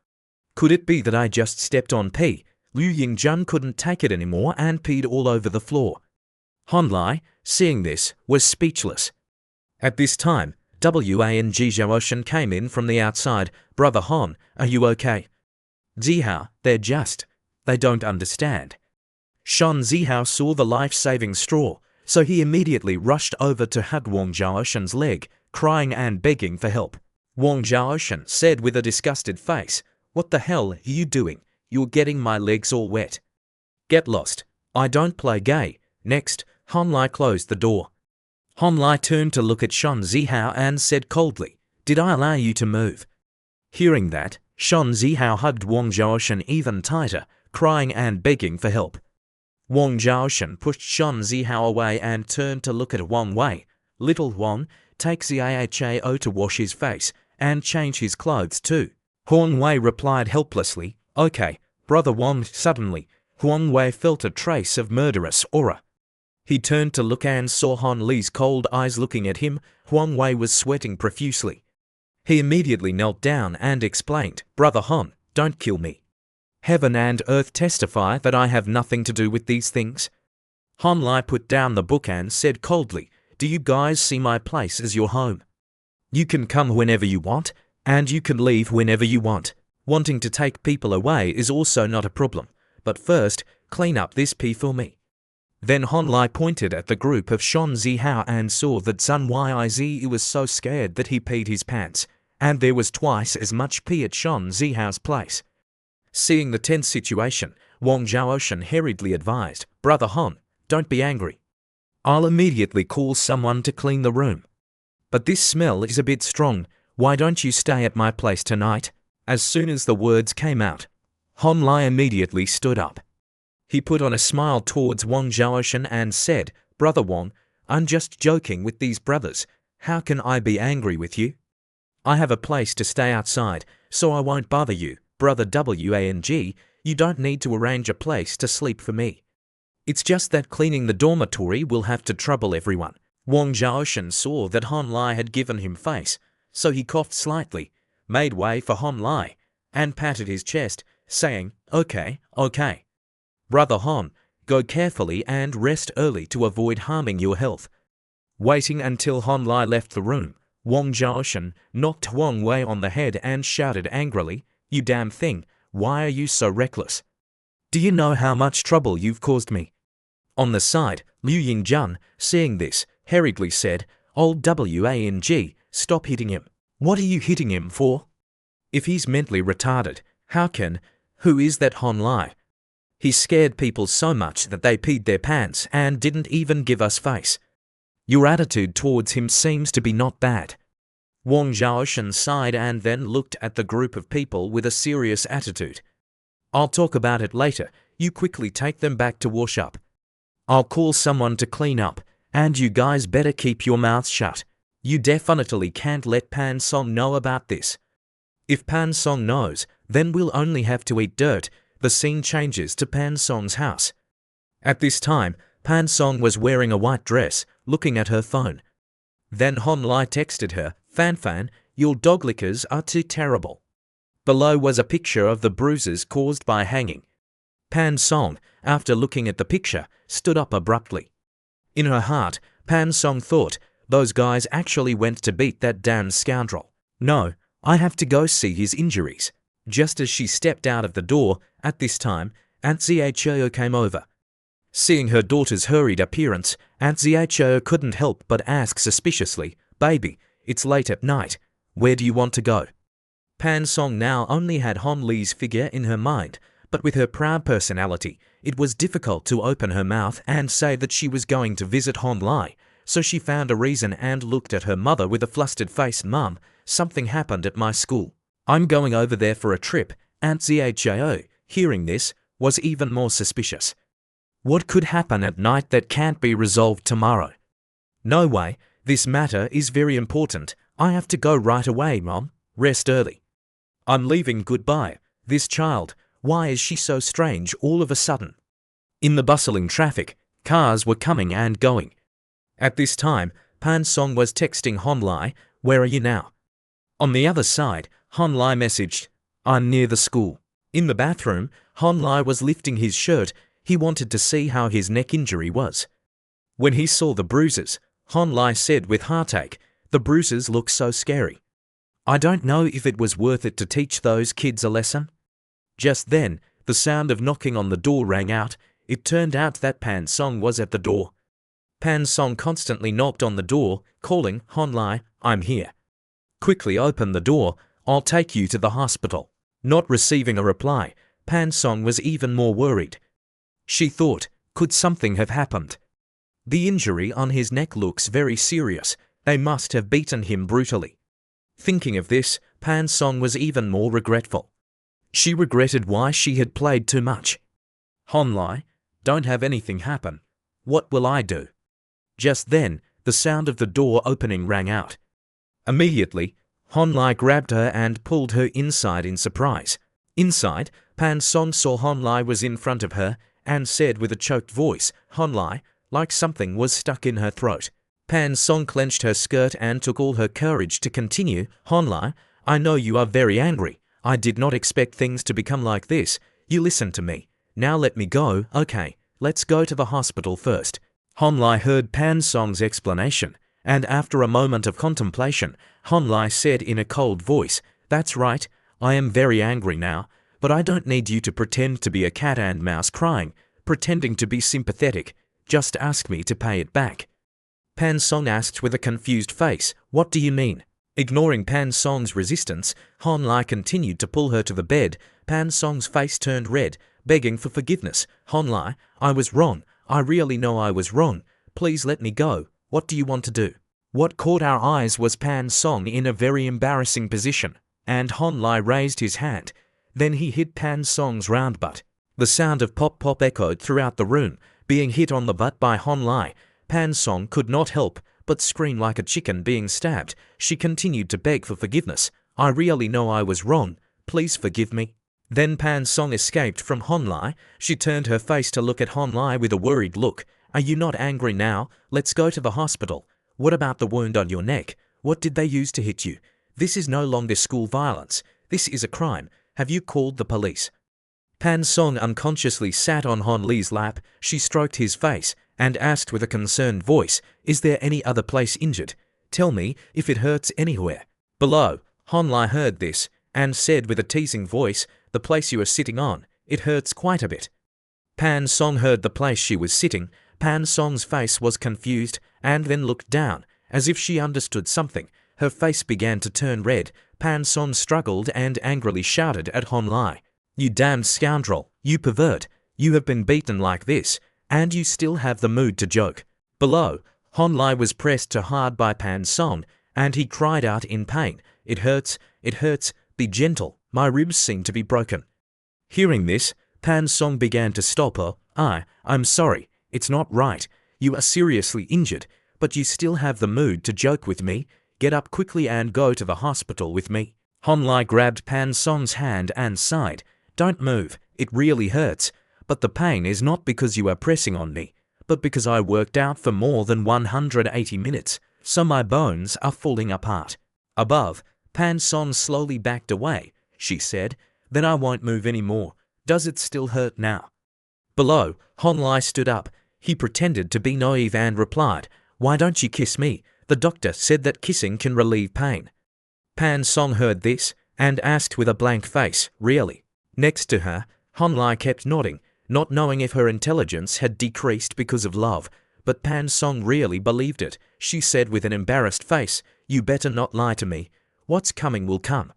Could it be that I just stepped on pee?" Liu Yingjun couldn't take it anymore and peed all over the floor. Han Lai, seeing this, was speechless. At this time, Wang Zhaoshan came in from the outside. "Brother Han, are you okay?" "Zihao, they don't understand." Shan Zihao saw the life-saving straw, so he immediately rushed over to hug Wang Zhaoshan's leg, crying and begging for help. Wang Zhaoshan said with a disgusted face, "What the hell are you doing? You're getting my legs all wet." "Get lost. I don't play gay." Next, Han Lai closed the door. Han Lai turned to look at Shan Zihao and said coldly, "Did I allow you to move?" Hearing that, Shan Zihao hugged Wang Zhaoshan even tighter, crying and begging for help. Wang Zhaoshan pushed Shan Zihao away and turned to look at Huang Wei. "Little Wang, take Zhao to wash his face and change his clothes too." Huang Wei replied helplessly, "Okay, Brother Wang." Suddenly, Huang Wei felt a trace of murderous aura. He turned to look and saw Han Li's cold eyes looking at him. Huang Wei was sweating profusely. He immediately knelt down and explained, "Brother Han, don't kill me. Heaven and earth testify that I have nothing to do with these things." Han Lai put down the book and said coldly, "Do you guys see my place as your home? You can come whenever you want, and you can leave whenever you want. Wanting to take people away is also not a problem, but first, clean up this pee for me." Then Han Lai pointed at the group of Shan Zihao and saw that Sun Yiz was so scared that he peed his pants, and there was twice as much pee at Shan Zihao's place. Seeing the tense situation, Wang Zhaoshan hurriedly advised, "Brother Han, don't be angry. I'll immediately call someone to clean the room. But this smell is a bit strong. Why don't you stay at my place tonight?" As soon as the words came out, Han Lai immediately stood up. He put on a smile towards Wang Zhaoshan and said, "Brother Wang, I'm just joking with these brothers. How can I be angry with you? I have a place to stay outside, so I won't bother you. Brother Wang, you don't need to arrange a place to sleep for me. It's just that cleaning the dormitory will have to trouble everyone." Wang Zhaoshan saw that Han Lai had given him face, so he coughed slightly, made way for Han Lai, and patted his chest, saying, "Okay. Brother Han, go carefully and rest early to avoid harming your health." Waiting until Han Lai left the room, Wang Zhaoshan knocked Huang Wei on the head and shouted angrily, "You damn thing, why are you so reckless? Do you know how much trouble you've caused me?" On the side, Liu Yingjun, seeing this, hurriedly said, "Old Wang, stop hitting him. What are you hitting him for? If he's mentally retarded, how can... Who is that Han Lai?" He scared people so much that they peed their pants and didn't even give us face. Your attitude towards him seems to be not bad. Wang Zhaoshan sighed and then looked at the group of people with a serious attitude. I'll talk about it later. You quickly take them back to wash up. I'll call someone to clean up, and you guys better keep your mouths shut. You definitely can't let Pan Song know about this. If Pan Song knows, then we'll only have to eat dirt. The scene changes to Pan Song's house. At this time, Pan Song was wearing a white dress, looking at her phone. Then Hon Lai texted her, Fan Fan, your dog lickers are too terrible. Below was a picture of the bruises caused by hanging. Pan Song, after looking at the picture, stood up abruptly. In her heart, Pan Song thought, those guys actually went to beat that damn scoundrel. No, I have to go see his injuries. Just as she stepped out of the door, at this time, Aunt Zhao came over. Seeing her daughter's hurried appearance, Aunt Zhao couldn't help but ask suspiciously, Baby, it's late at night. Where do you want to go? Pan Song now only had Hon Li's figure in her mind, but with her proud personality, it was difficult to open her mouth and say that she was going to visit Hon Lai, so she found a reason and looked at her mother with a flustered face. Mum, something happened at my school. I'm going over there for a trip. Aunt Zhao, hearing this, was even more suspicious. What could happen at night that can't be resolved tomorrow? No way, this matter is very important. I have to go right away, Mom. Rest early. I'm leaving. Goodbye. This child, why is she so strange all of a sudden? In the bustling traffic, cars were coming and going. At this time, Pan Song was texting Hon Lai, Where are you now? On the other side, Hon Lai messaged, I'm near the school. In the bathroom, Hon Lai was lifting his shirt. He wanted to see how his neck injury was. When he saw the bruises, Hon Lai said with heartache, The bruises look so scary. I don't know if it was worth it to teach those kids a lesson. Just then, the sound of knocking on the door rang out. It turned out that Pan Song was at the door. Pan Song constantly knocked on the door, calling, Hon Lai, I'm here. Quickly open the door, I'll take you to the hospital. Not receiving a reply, Pan Song was even more worried. She thought, could something have happened? The injury on his neck looks very serious. They must have beaten him brutally. Thinking of this, Pan Song was even more regretful. She regretted why she had played too much. Hon Lai, don't have anything happen. What will I do? Just then, the sound of the door opening rang out. Immediately, Hon Lai grabbed her and pulled her inside in surprise. Inside, Pan Song saw Hon Lai was in front of her and said with a choked voice, Hon Lai, like something was stuck in her throat. Pan Song clenched her skirt and took all her courage to continue, Hon Lai, I know you are very angry. I did not expect things to become like this. You listen to me. Now let me go. Okay, let's go to the hospital first. Hon Lai heard Pan Song's explanation, and after a moment of contemplation, Hon Lai said in a cold voice, That's right, I am very angry now, but I don't need you to pretend to be a cat and mouse crying, pretending to be sympathetic. Just ask me to pay it back. Pan Song asked with a confused face, What do you mean? Ignoring Pan Song's resistance, Hon Lai continued to pull her to the bed. Pan Song's face turned red, begging for forgiveness. Hon Lai, I was wrong. I really know I was wrong. Please let me go. What do you want to do? What caught our eyes was Pan Song in a very embarrassing position, and Hon Lai raised his hand. Then he hit Pan Song's round butt. The sound of pop-pop echoed throughout the room. Being hit on the butt by Hon Lai, Pan Song could not help but scream like a chicken being stabbed. She continued to beg for forgiveness. I really know I was wrong. Please forgive me. Then Pan Song escaped from Hon Lai. She turned her face to look at Hon Lai with a worried look. Are you not angry now? Let's go to the hospital. What about the wound on your neck? What did they use to hit you? This is no longer school violence. This is a crime. Have you called the police? Pan Song unconsciously sat on Hon Li's lap. She stroked his face and asked with a concerned voice, Is there any other place injured? Tell me if it hurts anywhere. Below, Hon Lai heard this and said with a teasing voice, The place you are sitting on, it hurts quite a bit. Pan Song heard the place she was sitting. Pan Song's face was confused and then looked down, as if she understood something. Her face began to turn red. Pan Song struggled and angrily shouted at Hon Lai, You damned scoundrel, you pervert. You have been beaten like this, and you still have the mood to joke. Below, Honlai was pressed too hard by Pan Song, and he cried out in pain, it hurts, be gentle, my ribs seem to be broken. Hearing this, Pan Song began to stop her. I'm sorry, it's not right. You are seriously injured, but you still have the mood to joke with me. Get up quickly and go to the hospital with me. Honlai grabbed Pan Song's hand and sighed. Don't move, it really hurts. But the pain is not because you are pressing on me, but because I worked out for more than 180 minutes, so my bones are falling apart. Above, Pan Song slowly backed away. She said, then I won't move anymore. Does it still hurt now? Below, Honlai stood up. He pretended to be naive and replied, why don't you kiss me? The doctor said that kissing can relieve pain. Pan Song heard this and asked with a blank face, really? Next to her, Honlai kept nodding, not knowing if her intelligence had decreased because of love, but Pan Song really believed it. She said with an embarrassed face, you better not lie to me. What's coming will come.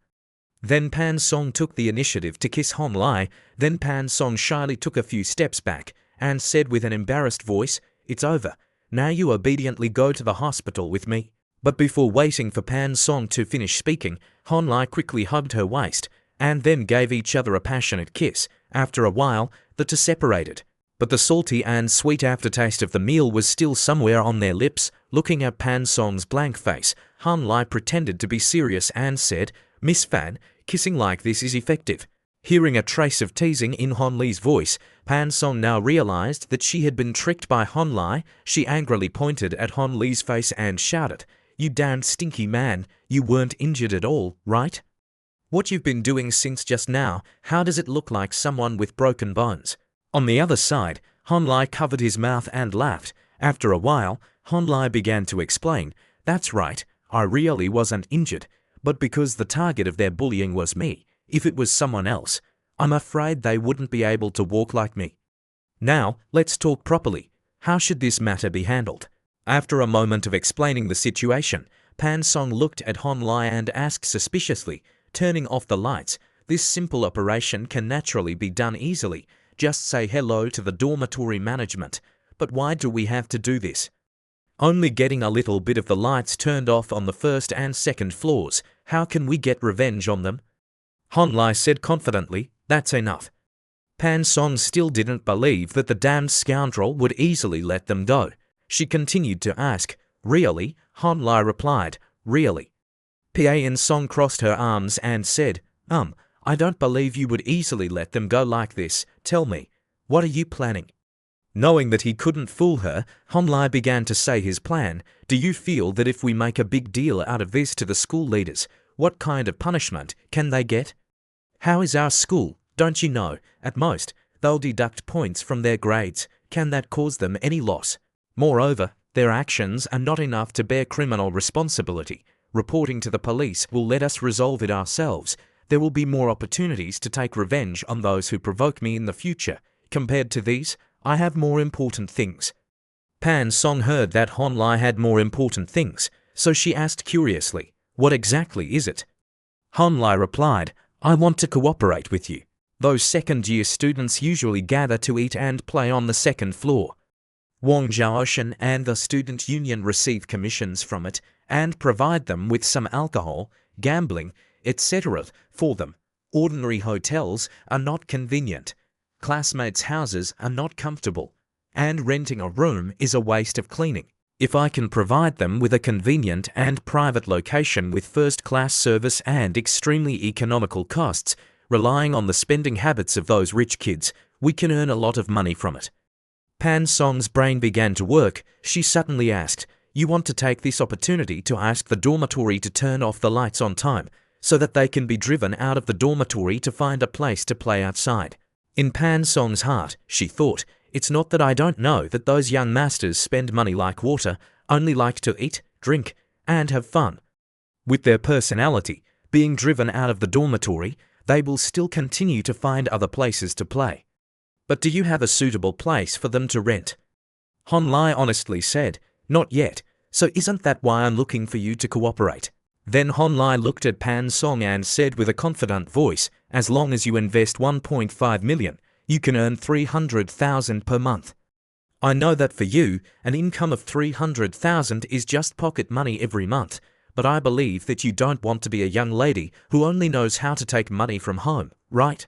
Then Pan Song took the initiative to kiss Honlai. Then Pan Song shyly took a few steps back and said with an embarrassed voice, it's over. Now you obediently go to the hospital with me. But before waiting for Pan Song to finish speaking, Honlai quickly hugged her waist and then gave each other a passionate kiss. After a while, the two separated. But the salty and sweet aftertaste of the meal was still somewhere on their lips. Looking at Pan Song's blank face, Honlai pretended to be serious and said, Miss Fan, kissing like this is effective. Hearing a trace of teasing in Honlai's voice, Pan Song now realized that she had been tricked by Honlai. She angrily pointed at Honlai's face and shouted, you damned stinky man, you weren't injured at all, right? What you've been doing since just now, how does it look like someone with broken bones? On the other side, Honlai covered his mouth and laughed. After a while, Honlai began to explain, that's right, I really wasn't injured, but because the target of their bullying was me. If it was someone else, I'm afraid they wouldn't be able to walk like me. Now, let's talk properly. How should this matter be handled? After a moment of explaining the situation, Pan Song looked at Honlai and asked suspiciously, turning off the lights, this simple operation can naturally be done easily. Just say hello to the dormitory management. But why do we have to do this? Only getting a little bit of the lights turned off on the first and second floors. How can we get revenge on them? Honlai said confidently, that's enough. Pan Song still didn't believe that the damned scoundrel would easily let them go. She continued to ask, really? Honlai replied, really. Pan Song crossed her arms and said, I don't believe you would easily let them go like this. Tell me, what are you planning? Knowing that he couldn't fool her, Honlai began to say his plan. Do you feel that if we make a big deal out of this to the school leaders, what kind of punishment can they get? How is our school? Don't you know? At most, they'll deduct points from their grades. Can that cause them any loss? Moreover, their actions are not enough to bear criminal responsibility. Reporting to the police will let us resolve it ourselves. There will be more opportunities to take revenge on those who provoke me in the future. Compared to these, I have more important things. Pan Song heard that Honlai had more important things, so she asked curiously, what exactly is it? Honlai replied, I want to cooperate with you. Those second-year students usually gather to eat and play on the second floor. Wang Zhaoshan and the student union receive commissions from it and provide them with some alcohol, gambling, etc. for them. Ordinary hotels are not convenient. Classmates' houses are not comfortable. And renting a room is a waste of cleaning. If I can provide them with a convenient and private location with first-class service and extremely economical costs, relying on the spending habits of those rich kids, we can earn a lot of money from it. Pan Song's brain began to work. She suddenly asked, you want to take this opportunity to ask the dormitory to turn off the lights on time, so that they can be driven out of the dormitory to find a place to play outside. In Pan Song's heart, she thought, it's not that I don't know that those young masters spend money like water, only like to eat, drink, and have fun. With their personality being driven out of the dormitory, they will still continue to find other places to play. But do you have a suitable place for them to rent? Honlai honestly said, not yet, so isn't that why I'm looking for you to cooperate? Then Honlai looked at Pan Song and said with a confident voice, as long as you invest 1.5 million, you can earn 300,000 per month. I know that for you, an income of 300,000 is just pocket money every month, but I believe that you don't want to be a young lady who only knows how to take money from home, right?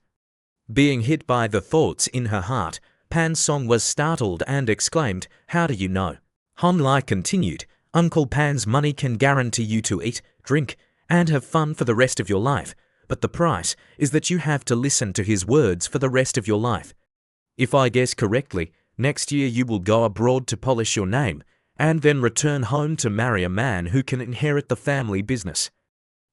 Being hit by the thoughts in her heart, Pan Song was startled and exclaimed, "How do you know?" Han Lai continued, "Uncle Pan's money can guarantee you to eat, drink, and have fun for the rest of your life, but the price is that you have to listen to his words for the rest of your life. If I guess correctly, next year you will go abroad to polish your name, and then return home to marry a man who can inherit the family business.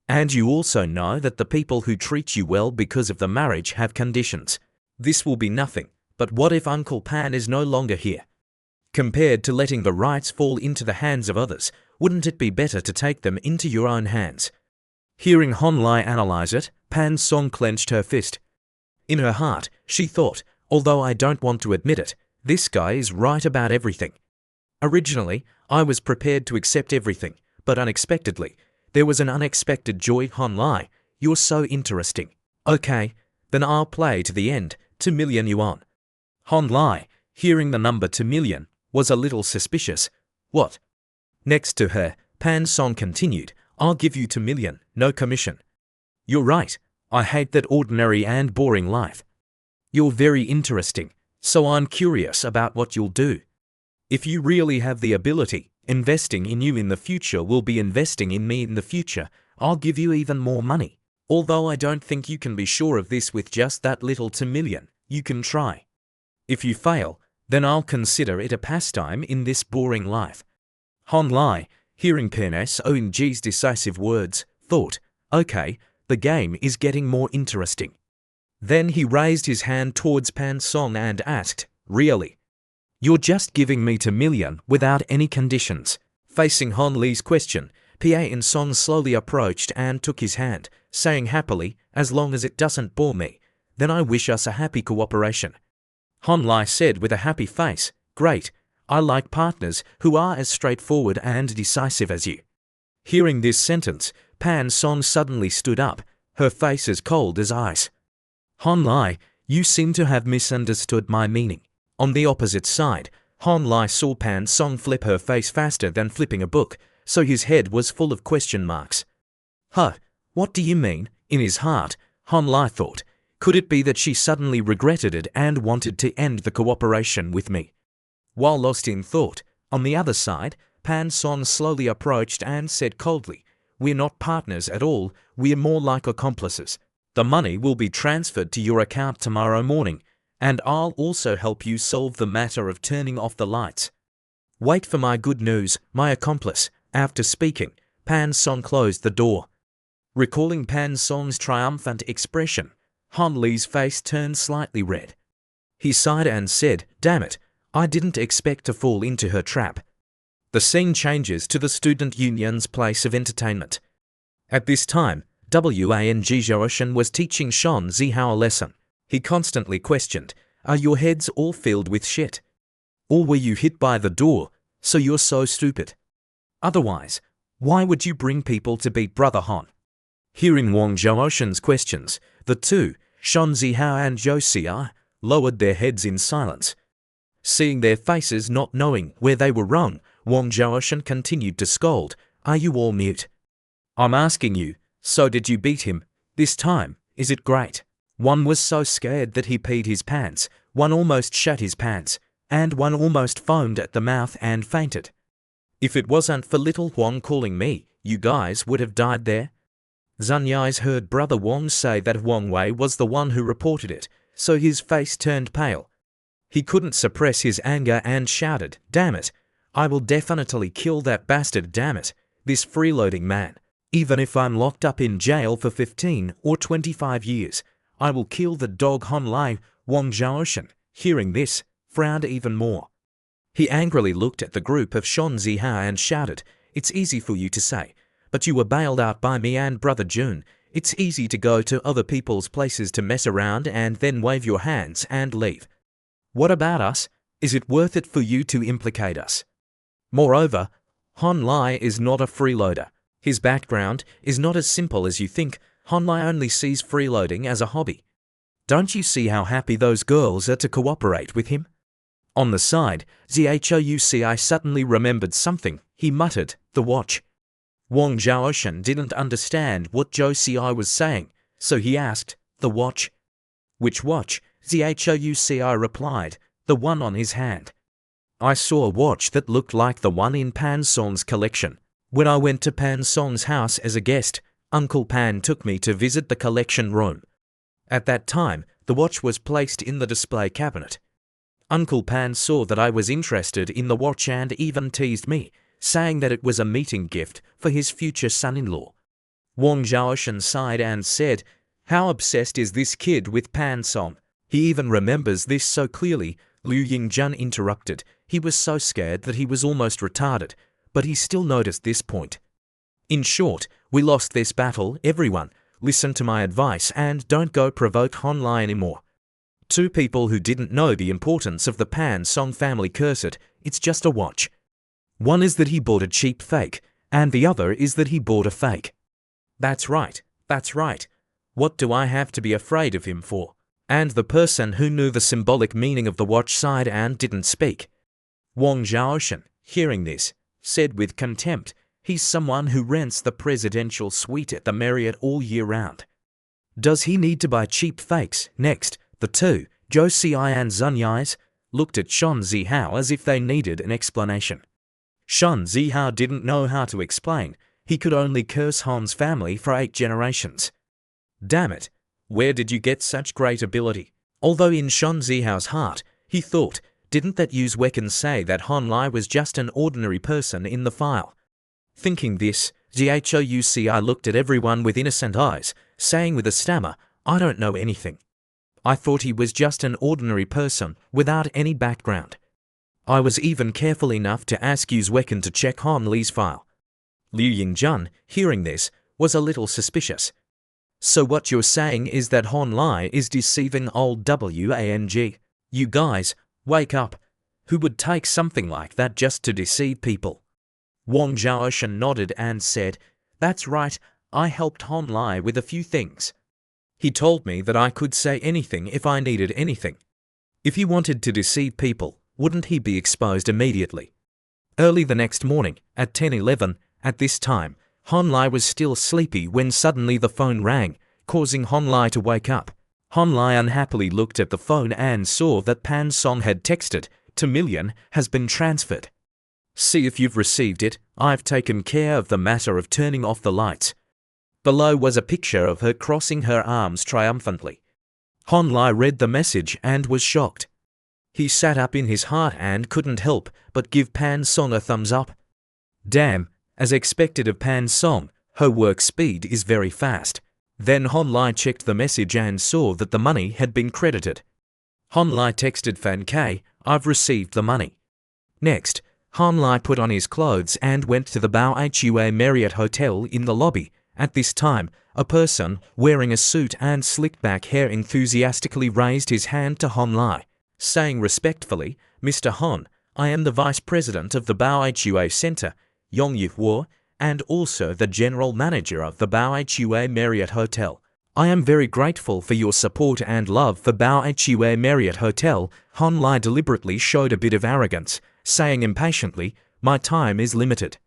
And you also know that the people who treat you well because of the marriage have conditions. This will be nothing, but what if Uncle Pan is no longer here? Compared to letting the rights fall into the hands of others, wouldn't it be better to take them into your own hands?" Hearing Han Lai analyze it, Pan Song clenched her fist. In her heart, she thought, although I don't want to admit it, this guy is right about everything. Originally, I was prepared to accept everything, but unexpectedly, there was an unexpected joy. Han Lai, you're so interesting. Okay, then I'll play to the end, 2 million yuan. Han Lai, hearing the number 2 million, was a little suspicious. What? Next to her, Pan Song continued, I'll give you 2 million, no commission. You're right, I hate that ordinary and boring life. You're very interesting, so I'm curious about what you'll do. If you really have the ability, investing in you in the future will be investing in me in the future. I'll give you even more money. Although I don't think you can be sure of this with just that little 2 million, you can try. If you fail, then I'll consider it a pastime in this boring life. Han Lai, hearing Pan Song's decisive words, thought, okay, the game is getting more interesting. Then he raised his hand towards Pan Song and asked, really? You're just giving me 2 million without any conditions? Facing Han Lai's question, Pan Song slowly approached and took his hand, saying happily, as long as it doesn't bore me, then I wish us a happy cooperation. Han Lai said with a happy face, great, I like partners who are as straightforward and decisive as you. Hearing this sentence, Pan Song suddenly stood up, her face as cold as ice. Han Lai, you seem to have misunderstood my meaning. On the opposite side, Han Lai saw Pan Song flip her face faster than flipping a book, so his head was full of question marks. Huh, what do you mean? In his heart, Han Lai thought, could it be that she suddenly regretted it and wanted to end the cooperation with me? While lost in thought, on the other side, Pan Song slowly approached and said coldly, we're not partners at all, we're more like accomplices. The money will be transferred to your account tomorrow morning, and I'll also help you solve the matter of turning off the lights. Wait for my good news, my accomplice. After speaking, Pan Song closed the door. Recalling Pan Song's triumphant expression, Han Lai's face turned slightly red. He sighed and said, damn it, I didn't expect to fall into her trap. The scene changes to the student union's place of entertainment. At this time, Wang Zhao was teaching Shan Zihao a lesson. He constantly questioned, are your heads all filled with shit? Or were you hit by the door, so you're so stupid? Otherwise, why would you bring people to beat Brother Han? Hearing Wang Zhaoshan's questions, the two, Shan Zihao and Zhou Xia, lowered their heads in silence. Seeing their faces not knowing where they were wrong, Wang Zhaoshan continued to scold, are you all mute? I'm asking you, so did you beat him? This time, is it great? One was so scared that he peed his pants, one almost shat his pants, and one almost foamed at the mouth and fainted. If it wasn't for little Huang calling me, you guys would have died there. Zhang Yai's heard Brother Wang say that Wang Wei was the one who reported it, so his face turned pale. He couldn't suppress his anger and shouted, damn it, I will definitely kill that bastard, damn it, this freeloading man. Even if I'm locked up in jail for 15 or 25 years, I will kill the dog. Han Lai. Wang Zhaoshan, hearing this, frowned even more. He angrily looked at the group of Shan Zihao and shouted, it's easy for you to say, but you were bailed out by me and Brother Jun. It's easy to go to other people's places to mess around and then wave your hands and leave. What about us? Is it worth it for you to implicate us? Moreover, Han Lai is not a freeloader. His background is not as simple as you think. Han Lai only sees freeloading as a hobby. Don't you see how happy those girls are to cooperate with him? On the side, Zhouci suddenly remembered something. He muttered, "The watch." Wang Zhaoshan didn't understand what Zhou Ci was saying, so he asked, "The watch?" "Which watch?" Zhouci replied, "The one on his hand. I saw a watch that looked like the one in Pan Song's collection. When I went to Pan Song's house as a guest, Uncle Pan took me to visit the collection room. At that time, the watch was placed in the display cabinet. Uncle Pan saw that I was interested in the watch and even teased me, saying that it was a meeting gift for his future son-in-law." Wang Zhaoshan sighed and said, "How obsessed is this kid with Pan Song? He even remembers this so clearly." Liu Yingjun interrupted. He was so scared that he was almost retarded, but he still noticed this point. "In short, we lost this battle, everyone. Listen to my advice and don't go provoke Hon Lai anymore." Two people who didn't know the importance of the Pan Song family cursed, "It's just a watch." One is that he bought a cheap fake, and the other is that he bought a fake. That's right. What do I have to be afraid of him for?" And the person who knew the symbolic meaning of the watch sighed and didn't speak. Wang Zhaoshan, hearing this, said with contempt, "He's someone who rents the presidential suite at the Marriott all year round. Does he need to buy cheap fakes?" Next, the two, Zhou Ci and Zun Yais, looked at Shan Zihao as if they needed an explanation. Shan Zihao didn't know how to explain. He could only curse Han's family for 8 generations. "Damn it, where did you get such great ability?" Although in Shan Zihao's heart, he thought, didn't that Yu Wecken say that Hon Lai was just an ordinary person in the file? Thinking this, Zhouci looked at everyone with innocent eyes, saying with a stammer, "I don't know anything. I thought he was just an ordinary person without any background. I was even careful enough to ask Yu Wecken to check Hon Li's file." Liu Yingjun, hearing this, was a little suspicious. "So what you're saying is that Hon Lai is deceiving old Wang? You guys, wake up. Who would take something like that just to deceive people?" Wang Zhaoshan nodded and said, "That's right, I helped Hon Lai with a few things. He told me that I could say anything if I needed anything. If he wanted to deceive people, wouldn't he be exposed immediately?" Early the next morning, at 10:11, at this time, Hon Lai was still sleepy when suddenly the phone rang, causing Hon Lai to wake up. Hon Lai unhappily looked at the phone and saw that Pan Song had texted, "2 million has been transferred. See if you've received it. I've taken care of the matter of turning off the lights." Below was a picture of her crossing her arms triumphantly. Hon Lai read the message and was shocked. He sat up in his heart and couldn't help but give Pan Song a thumbs up. Damn, as expected of Pan Song, her work speed is very fast. Then Hon Lai checked the message and saw that the money had been credited. Hon Lai texted Fan K, "I've received the money." Next, Hon Lai put on his clothes and went to the Bao Marriott Hotel in the lobby. At this time, a person wearing a suit and slicked back hair enthusiastically raised his hand to Hon Lai, saying respectfully, "Mr. Hon, I am the Vice President of the Bao Center, Yong Yifwo, and also the General Manager of the Bao Marriott Hotel. I am very grateful for your support and love for Bao Marriott Hotel." Hon Lai deliberately showed a bit of arrogance, saying impatiently, "My time is limited.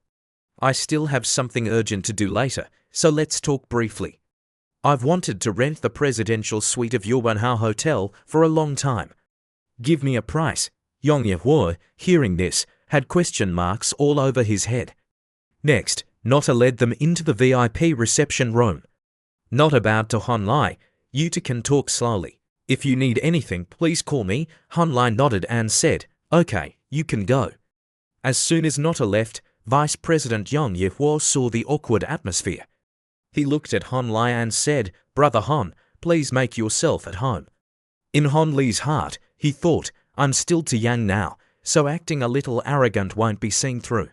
I still have something urgent to do later, so let's talk briefly. I've wanted to rent the presidential suite of your Wanhao Hotel for a long time. Give me a price." Yong Yifwo, hearing this, had question marks all over his head. Next, Nota led them into the VIP reception room. Not bowed to Hon Lai, "You two can talk slowly. If you need anything, please call me." Hon Lai nodded and said, "Okay, you can go." As soon as Nota left, Vice President Yong Yifwo saw the awkward atmosphere. He looked at Hon Lai and said, "Brother Hon, please make yourself at home." In Hon Li's heart, he thought, "I'm still too young now, so acting a little arrogant won't be seen through."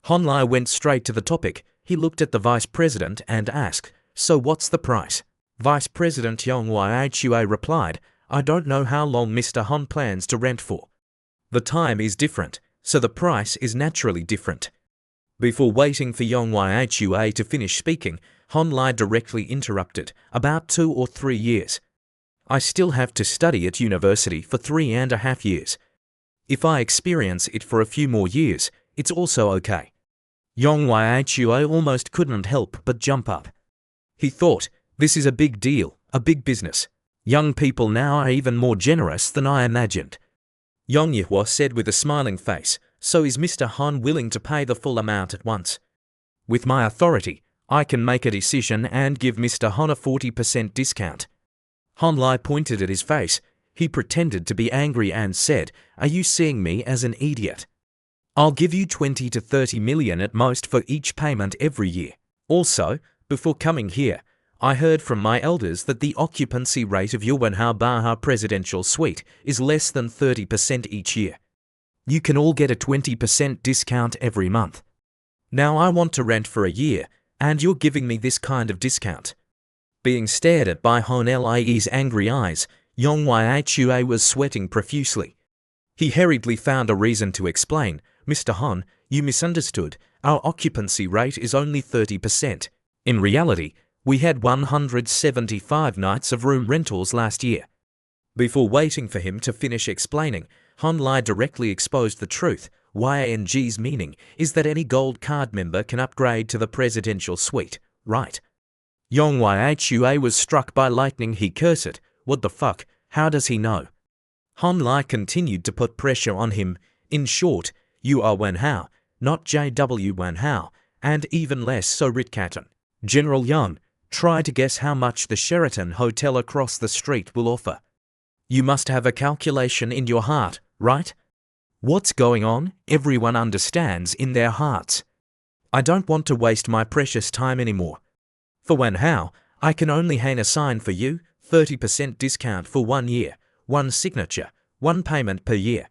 Hon Lai went straight to the topic. He looked at the Vice President and asked, "So what's the price?" Vice President Yong Yihua replied, "I don't know how long Mr. Hon plans to rent for. The time is different, so the price is naturally different." Before waiting for Yong Yihua to finish speaking, Hon Lai directly interrupted, "About 2 or 3 years. I still have to study at university for 3.5 years. If I experience it for a few more years, it's also okay. Yong Yhuo almost couldn't help but jump up. He thought, this is a big deal, a big business. Young people now are even more generous than I imagined. Yong Yhuo said with a smiling face, so is Mr. Han willing to pay the full amount at once? With my authority, I can make a decision and give Mr. Han a 40% discount. Han Lai pointed at his face. He pretended to be angry and said, are you seeing me as an idiot? I'll give you 20 to 30 million at most for each payment every year. Also, before coming here, I heard from my elders that the occupancy rate of your manhwa presidential suite is less than 30% each year. You can all get a 20% discount every month. Now I want to rent for a year, and you're giving me this kind of discount. Being stared at by Han Lai's angry eyes, Yong Yhuo was sweating profusely. He hurriedly found a reason to explain, Mr. Han, you misunderstood, our occupancy rate is only 30%. In reality, we had 175 nights of room rentals last year. Before waiting for him to finish explaining, Han Lai directly exposed the truth. YNG's meaning is that any gold card member can upgrade to the presidential suite, right? Yong Yhuo was struck by lightning. He cursed, what the fuck, how does he know? Han Lai continued to put pressure on him. In short, you are Wen Hao, not JW Wen Hao, and even less so Ritkaton. General Yang, try to guess how much the Sheraton Hotel across the street will offer. You must have a calculation in your heart, right? What's going on, everyone understands in their hearts. I don't want to waste my precious time anymore. For Wen Hao, I can only hang a sign for you, 30% discount for 1 year, 1 signature, 1 payment per year.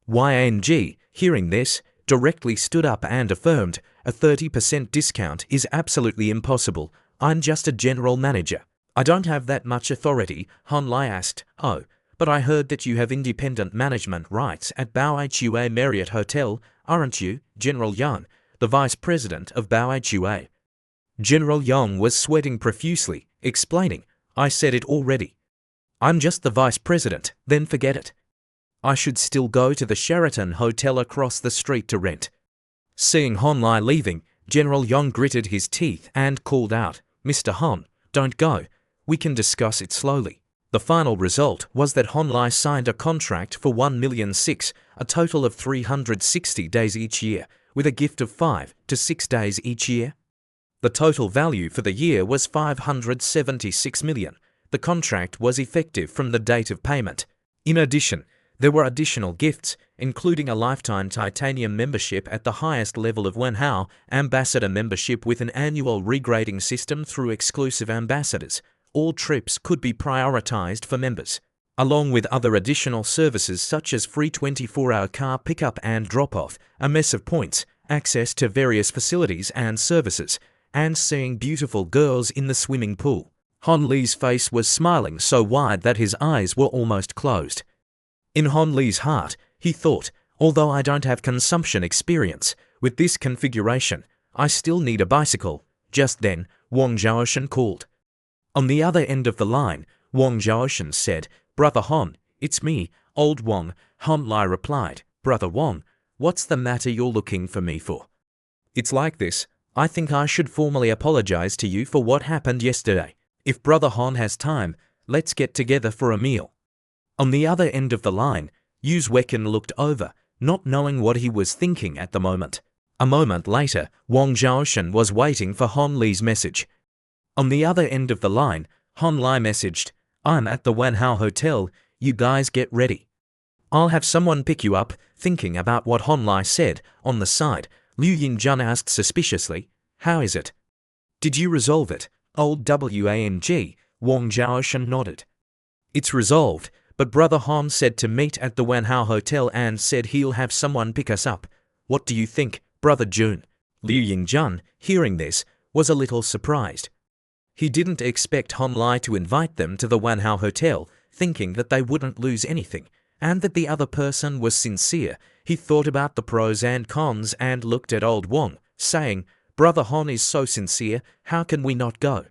YNG, hearing this, directly stood up and affirmed, a 30% discount is absolutely impossible. I'm just a general manager. I don't have that much authority. Han Lai asked, oh, but I heard that you have independent management rights at BENRECAP Marriott Hotel, aren't you, General Yang, the vice president of BENRECAP? General Yang was sweating profusely, explaining, I said it already. I'm just the vice president, then forget it. I should still go to the Sheraton Hotel across the street to rent. Seeing Han Lai leaving, General Yang gritted his teeth and called out, Mr. Han, don't go. We can discuss it slowly. The final result was that Han Lai signed a contract for 1,006,000, a total of 360 days each year, with a gift of 5 to 6 days each year. The total value for the year was 576 million. The contract was effective from the date of payment. In addition, there were additional gifts, including a lifetime titanium membership at the highest level of Wen Hao, ambassador membership with an annual regrading system through exclusive ambassadors. All trips could be prioritized for members, along with other additional services such as free 24-hour car pickup and drop-off, a mess of points, access to various facilities and services, and seeing beautiful girls in the swimming pool. Han Li's face was smiling so wide that his eyes were almost closed. In Han Li's heart, he thought, although I don't have consumption experience, with this configuration, I still need a bicycle. Just then, Wang Zhaoshan called. On the other end of the line, Wang Zhaoshan said, Brother Han, it's me, old Wang. Han Lai replied, Brother Wang, what's the matter you're looking for me for? It's like this, I think I should formally apologize to you for what happened yesterday. If Brother Han has time, let's get together for a meal. On the other end of the line, Yu Wecken looked over, not knowing what he was thinking at the moment. A moment later, Wang Zhaoshan was waiting for Han Li's message. On the other end of the line, Han Lai messaged, I'm at the Wen Hao Hotel, you guys get ready. I'll have someone pick you up. Thinking about what Han Lai said, on the side, Liu Yinjun asked suspiciously, how is it? Did you resolve it, old Wang? Wang Zhaoshan nodded. It's resolved, but Brother Han said to meet at the Wen Hao Hotel and said he'll have someone pick us up. What do you think, Brother Jun? Liu Yinjun, hearing this, was a little surprised. He didn't expect Han Lai to invite them to the Wen Hao Hotel, thinking that they wouldn't lose anything, and that the other person was sincere. He thought about the pros and cons and looked at old Wang, saying, Brother Han is so sincere, how can we not go?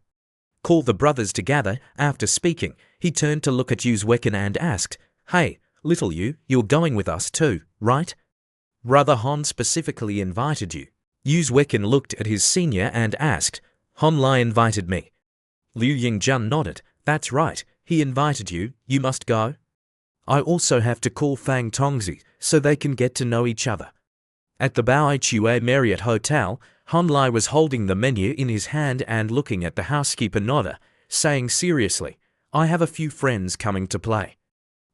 called the brothers together. After speaking, he turned to look at Uzwekin and asked, "Hey, little you, you're going with us too, right? Brother Han specifically invited you." Uzwekin looked at his senior and asked, "Han Lai invited me." Liu Yingjun nodded. "That's right, he invited you, you must go." "I also have to call Fang Tongzi so they can get to know each other." At the Bao Hua Marriott Hotel, Han Lai was holding the menu in his hand and looking at the housekeeper Noda, saying seriously, "I have a few friends coming to play.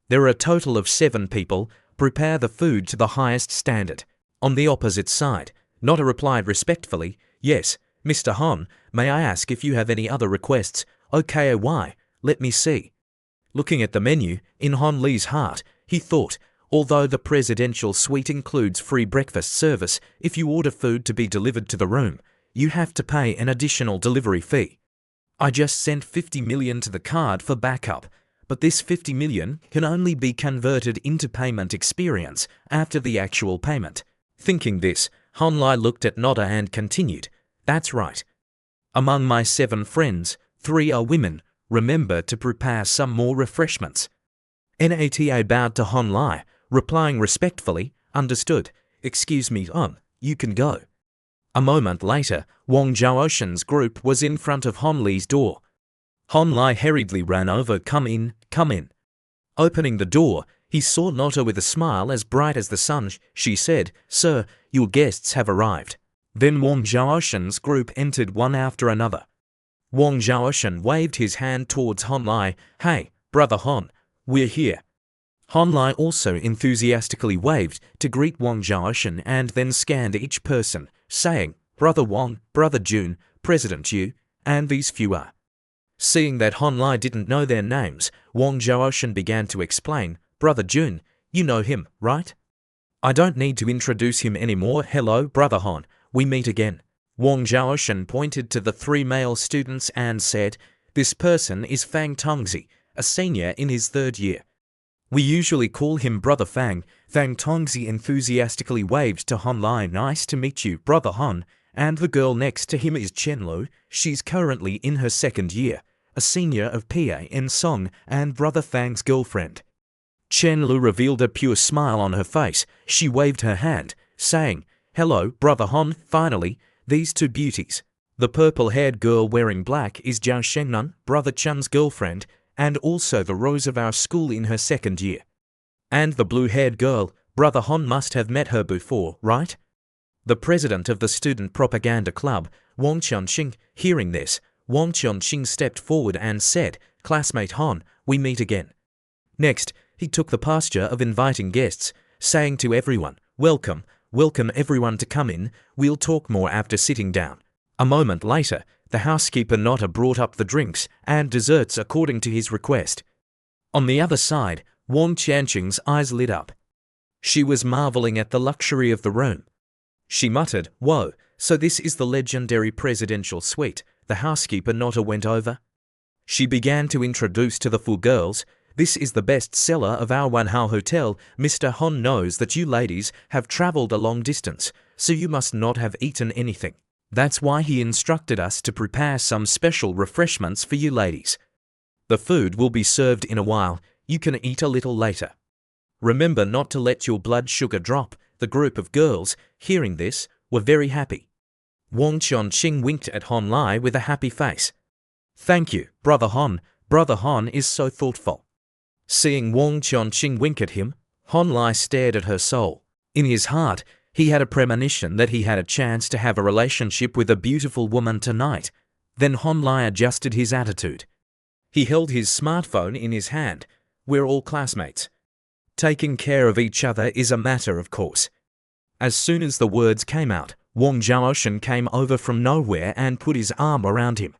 There are a total of 7 people. Prepare the food to the highest standard." On the opposite side, Noda replied respectfully, "Yes, Mr. Han, may I ask if you have any other requests?" "Okay, why? Let me see." Looking at the menu, in Han Li's heart, he thought, although the presidential suite includes free breakfast service, if you order food to be delivered to the room, you have to pay an additional delivery fee. I just sent 50 million to the card for backup, but this 50 million can only be converted into payment experience after the actual payment. Thinking this, Han Lai looked at Noda and continued, "That's right. Among my 7 friends, 3 are women. Remember to prepare some more refreshments." Nata bowed to Han Lai, replying respectfully, "Understood. Excuse me, you can go." A moment later, Wang Zhaoshen's group was in front of Han Li's door. Han Lai hurriedly ran over. Come in, come in." Opening the door, he saw Nota with a smile as bright as the sun. She said, "Sir, your guests have arrived." Then Wang Zhaoshen's group entered one after another. Wang Zhaoshen waved his hand towards Han Lai. "Hey, brother Han, we're here." Han Lai also enthusiastically waved to greet Wang Zhaoshen and then scanned each person, saying, "Brother Wang, Brother Jun, President Yu, and these few are." Seeing that Han Lai didn't know their names, Wang Zhaoshen began to explain, "Brother Jun, you know him, right? I don't need to introduce him anymore. Hello, Brother Han, we meet again." Wang Zhaoshen pointed to the 3 male students and said, "This person is Fang Tongzi, a senior in his 3rd year. We usually call him Brother Fang." Fang Tongzi enthusiastically waved to Han Lai. "Nice to meet you, Brother Han." And the girl next to him is Chen Lu. She's currently in her 2nd year, a senior of PA in Song and Brother Fang's girlfriend. Chen Lu revealed a pure smile on her face. She waved her hand, saying, "Hello, Brother Han." Finally, these 2 beauties. The purple-haired girl wearing black is Zhao Shengnan, Brother Chun's girlfriend, and also the rose of our school in her 2nd year. And the blue-haired girl, Brother Han must have met her before, right? The president of the Student Propaganda Club, Wang Qianxing, hearing this, Wang Qianxing stepped forward and said, "Classmate Han, we meet again." Next, he took the posture of inviting guests, saying to everyone, "Welcome, welcome everyone to come in, we'll talk more after sitting down." A moment later, the housekeeper Nota brought up the drinks and desserts according to his request. On the other side, Wang Qianxing's eyes lit up. She was marveling at the luxury of the room. She muttered, "Whoa, so this is the legendary presidential suite the housekeeper Nota went over?" She began to introduce to the 4 girls, "This is the best seller of our Wanhao Hotel. Mr. Han knows that you ladies have traveled a long distance, so you must not have eaten anything. That's why he instructed us to prepare some special refreshments for you ladies. The food will be served in a while. You can eat a little later. Remember not to let your blood sugar drop." The group of girls, hearing this, were very happy. Wang Qianxing winked at Han Lai with a happy face. "Thank you, Brother Han. Brother Han is so thoughtful." Seeing Wang Qianxing wink at him, Han Lai stared at her soul. In his heart, he had a premonition that he had a chance to have a relationship with a beautiful woman tonight. Then Han Lai adjusted his attitude. He held his smartphone in his hand. "We're all classmates. Taking care of each other is a matter of course." As soon as the words came out, Wang Zhaoshen came over from nowhere and put his arm around him.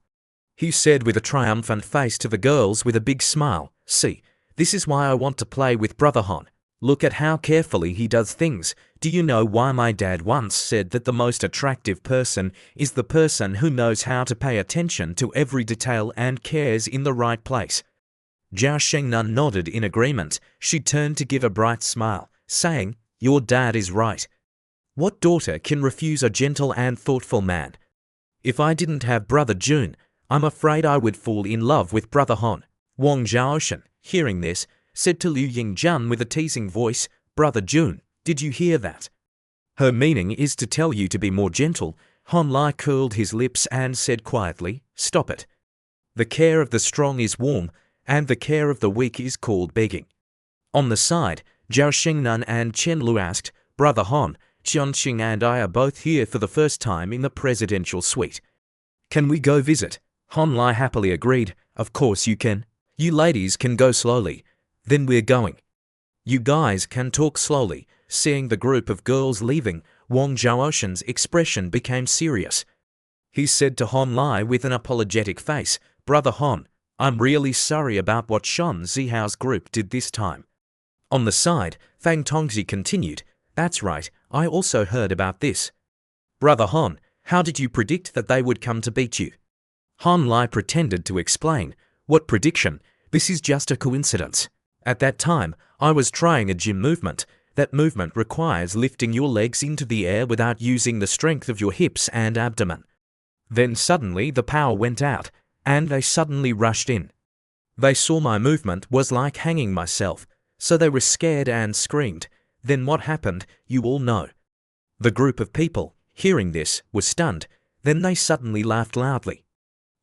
He said with a triumphant face to the girls with a big smile, "See, this is why I want to play with Brother Han. Look at how carefully he does things. Do you know why my dad once said that the most attractive person is the person who knows how to pay attention to every detail and cares in the right place?" Zhao Shengnan nodded in agreement. She turned to give a bright smile, saying, "Your dad is right. What daughter can refuse a gentle and thoughtful man? If I didn't have Brother Jun, I'm afraid I would fall in love with Brother Han. Wang Zhaoshan, hearing this, said to Liu Yingjun with a teasing voice, Brother Jun, did you hear that? Her meaning is to tell you to be more gentle. Han Lai curled his lips and said quietly, stop it. The care of the strong is warm, and the care of the weak is called begging. On the side, Zhao Xingnan and Chen Lu asked, Brother Han, Qianqing and I are both here for the first time in the presidential suite. Can we go visit? Han Lai happily agreed, of course you can. You ladies can go slowly. Then we're going. You guys can talk slowly. Seeing the group of girls leaving, Wang Zhaoshan's expression became serious. He said to Han Lai with an apologetic face, Brother Han, I'm really sorry about what Shan Zihao's group did this time. On the side, Fang Tongzi continued, That's right, I also heard about this. Brother Han, how did you predict that they would come to beat you? Han Lai pretended to explain, What prediction? This is just a coincidence. At that time, I was trying a gym movement. That movement requires lifting your legs into the air without using the strength of your hips and abdomen. Then suddenly the power went out, and they suddenly rushed in. They saw my movement was like hanging myself, so they were scared and screamed. Then what happened, you all know. The group of people, hearing this, was stunned. Then they suddenly laughed loudly.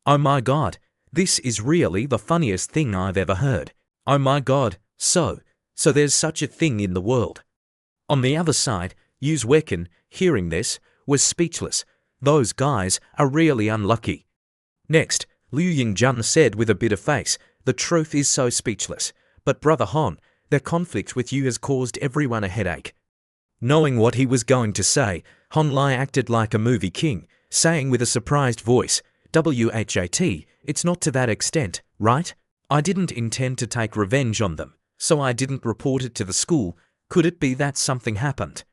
Oh my God, this is really the funniest thing I've ever heard. Oh my God, so there's such a thing in the world. On the other side, Yu Wekin, hearing this, was speechless. Those guys are really unlucky. Next, Liu Yingjun said with a bitter face, The truth is so speechless. But Brother Han, their conflict with you has caused everyone a headache. Knowing what he was going to say, Han Lai acted like a movie king, saying with a surprised voice, WHAT, it's not to that extent, right? I didn't intend to take revenge on them, so I didn't report it to the school. Could it be that something happened?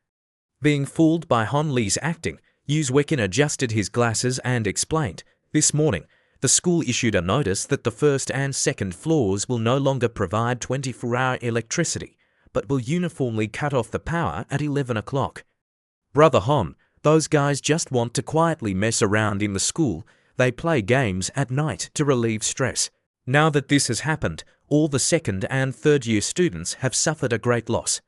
Being fooled by Han Li's acting, Yu Wekin adjusted his glasses and explained, This morning, the school issued a notice that the first and second floors will no longer provide 24-hour electricity, but will uniformly cut off the power at 11 o'clock. Brother Han, those guys just want to quietly mess around in the school. They play games at night to relieve stress. Now that this has happened, all the second and third year students have suffered a great loss.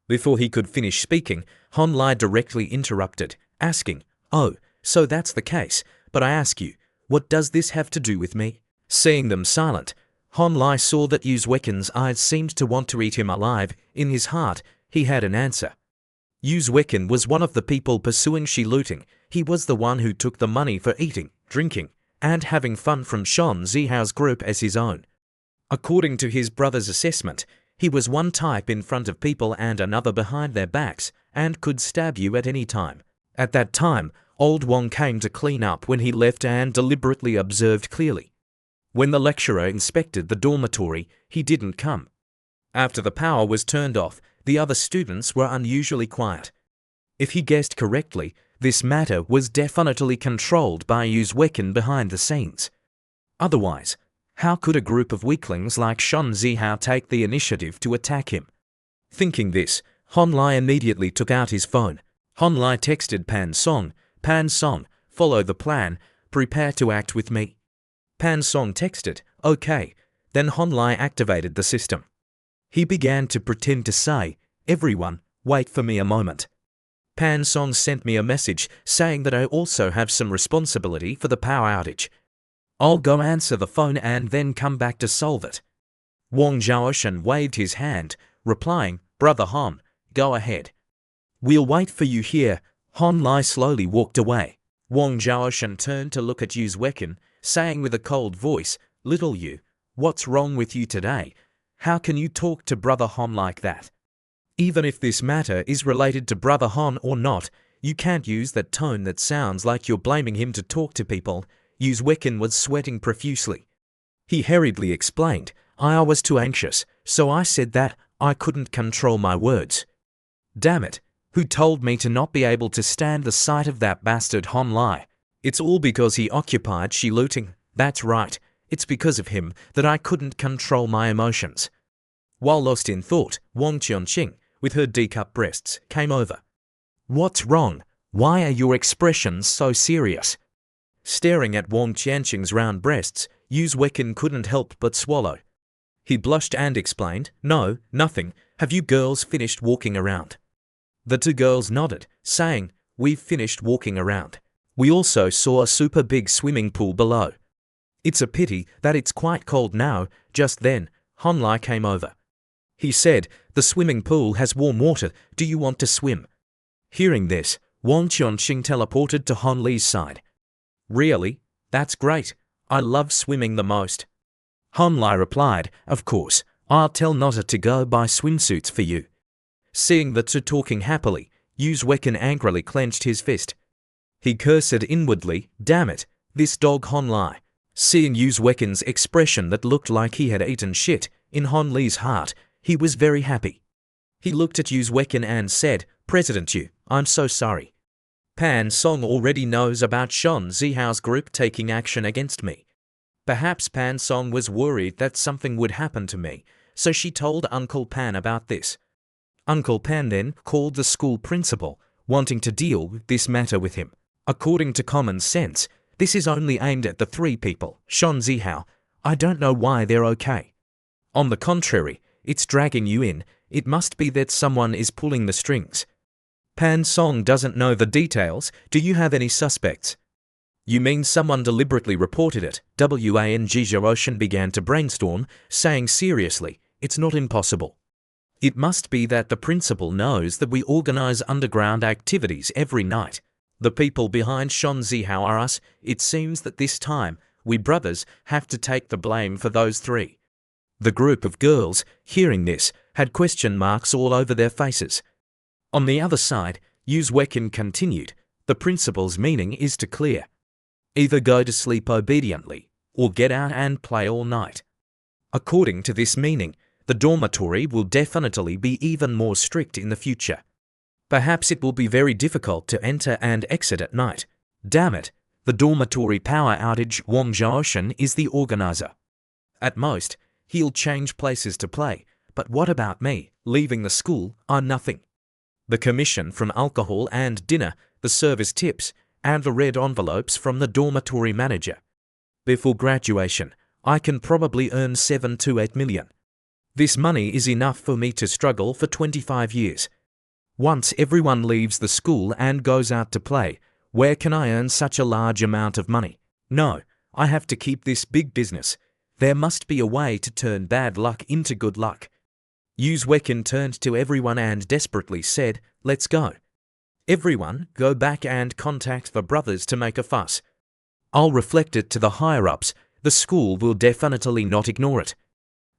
Before he could finish speaking, Han Lai directly interrupted, asking, Oh, so that's the case, but I ask you, what does this have to do with me? Seeing them silent, Han Lai saw that Yu Wekin's eyes seemed to want to eat him alive. In his heart, he had an answer. Yu Wekin was one of the people pursuing Shi looting. He was the one who took the money for eating, drinking, and having fun from Shan Zihao's group as his own. According to his brother's assessment, he was one type in front of people and another behind their backs, and could stab you at any time. At that time, old Wang came to clean up when he left and deliberately observed clearly. When the lecturer inspected the dormitory, he didn't come. After the power was turned off, the other students were unusually quiet. If he guessed correctly, this matter was definitely controlled by Yu Wekin behind the scenes. Otherwise, how could a group of weaklings like Shan Zihao take the initiative to attack him? Thinking this, Han Lai immediately took out his phone. Han Lai texted Pan Song, Pan Song, follow the plan, prepare to act with me. Pan Song texted, okay. Then Han Lai activated the system. He began to pretend to say, everyone, wait for me a moment. Pan Song sent me a message saying that I also have some responsibility for the power outage. I'll go answer the phone and then come back to solve it. Wang Zhaoshan waved his hand, replying, Brother Han, go ahead. We'll wait for you here. Han Lai slowly walked away. Wang Zhaoshan turned to look at Yu Wekin, saying with a cold voice, Little Yu, what's wrong with you today? How can you talk to Brother Han like that? Even if this matter is related to Brother Han or not, you can't use that tone that sounds like you're blaming him to talk to people. Yu Wekin was sweating profusely. He hurriedly explained, I was too anxious, so I said that I couldn't control my words. Damn it, who told me to not be able to stand the sight of that bastard Han Lai? It's all because he occupied Shi looting. That's right, it's because of him that I couldn't control my emotions. While lost in thought, Wang Qianqing, with her D-cup breasts, came over. What's wrong? Why are your expressions so serious? Staring at Wang Qianqing's round breasts, Yu Wekin couldn't help but swallow. He blushed and explained, "No, nothing. Have you girls finished walking around?" The two girls nodded, saying, "We've finished walking around. We also saw a super big swimming pool below. It's a pity that it's quite cold now." Just then, Han Lai came over. He said, "The swimming pool has warm water. Do you want to swim?" Hearing this, Wang Qianqing teleported to Han Li's side. "Really? That's great. I love swimming the most." Han Lai replied, "Of course, I'll tell Nota to go buy swimsuits for you." Seeing the two talking happily, Yu Wekin angrily clenched his fist. He cursed inwardly, "Damn it, this dog Han Lai." Seeing Yu Wekin's expression that looked like he had eaten shit in Han Li's heart, he was very happy. He looked at Yu Wekin and said, "President Yu, I'm so sorry. Pan Song already knows about Shan Zihao's group taking action against me. Perhaps Pan Song was worried that something would happen to me, so she told Uncle Pan about this. Uncle Pan then called the school principal, wanting to deal with this matter with him. According to common sense, this is only aimed at the three people, Shan Zihao. I don't know why they're okay. On the contrary, it's dragging you in. It must be that someone is pulling the strings. Pan Song doesn't know the details. Do you have any suspects?" "You mean someone deliberately reported it?" Wang Zhizhaoshan began to brainstorm, saying seriously, "It's not impossible. It must be that the principal knows that we organize underground activities every night. The people behind Shan Zihao are us. It seems that this time, we brothers have to take the blame for those three." The group of girls, hearing this, had question marks all over their faces. On the other side, Yu Wekin continued, "The principal's meaning is to clear. Either go to sleep obediently, or get out and play all night. According to this meaning, the dormitory will definitely be even more strict in the future. Perhaps it will be very difficult to enter and exit at night. Damn it, the dormitory power outage. Wang Zhaoshan is the organizer. At most, he'll change places to play, but what about me? Leaving the school, I'm nothing. The commission from alcohol and dinner, the service tips, and the red envelopes from the dormitory manager. Before graduation, I can probably earn 7 to 8 million. This money is enough for me to struggle for 25 years. Once everyone leaves the school and goes out to play, where can I earn such a large amount of money? No, I have to keep this big business. There must be a way to turn bad luck into good luck." Yu Wekin turned to everyone and desperately said, "Let's go. Everyone, go back and contact the brothers to make a fuss. I'll reflect it to the higher-ups. The school will definitely not ignore it."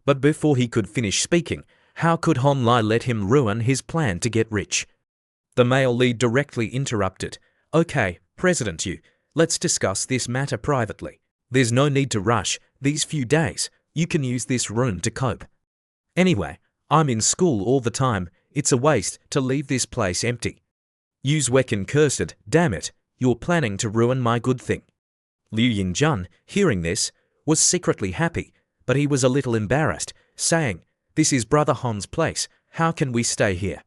But before he could finish speaking, how could Han Lai let him ruin his plan to get rich? The male lead directly interrupted. "Okay, President Yu, let's discuss this matter privately. There's no need to rush. These few days, you can use this room to cope. Anyway, I'm in school all the time. It's a waste to leave this place empty." Yu Wekin cursed, "Damn it, you're planning to ruin my good thing." Liu Yinjun, hearing this, was secretly happy, but he was a little embarrassed, saying, "This is Brother Han's place. How can we stay here?"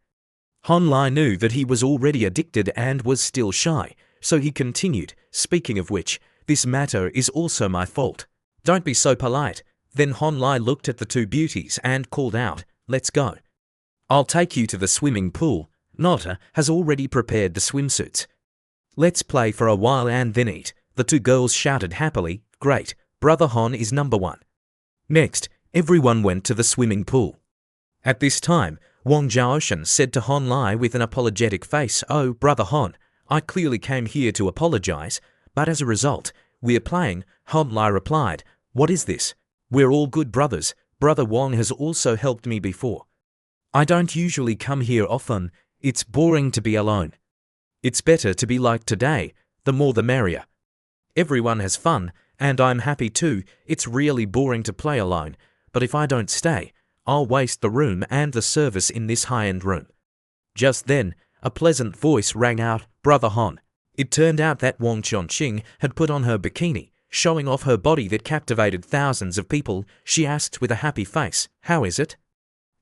Han Lai knew that he was already addicted and was still shy, so he continued, "Speaking of which, this matter is also my fault. Don't be so polite." Then Han Lai looked at the two beauties and called out, "Let's go. I'll take you to the swimming pool. Nota has already prepared the swimsuits. Let's play for a while and then eat." The two girls shouted happily, "Great, Brother Han is number one." Next, everyone went to the swimming pool. At this time, Wang Zhaoshan said to Han Lai with an apologetic face, "Oh, Brother Han, I clearly came here to apologize, but as a result, we're playing." Han Lai replied, "What is this? We're all good brothers. Brother Wang has also helped me before. I don't usually come here often. It's boring to be alone. It's better to be like today. The more the merrier. Everyone has fun, and I'm happy too. It's really boring to play alone, but if I don't stay, I'll waste the room and the service in this high-end room." Just then, a pleasant voice rang out, "Brother Han." It turned out that Wang Qianqing had put on her bikini, showing off her body that captivated thousands of people. She asked with a happy face, "How is it?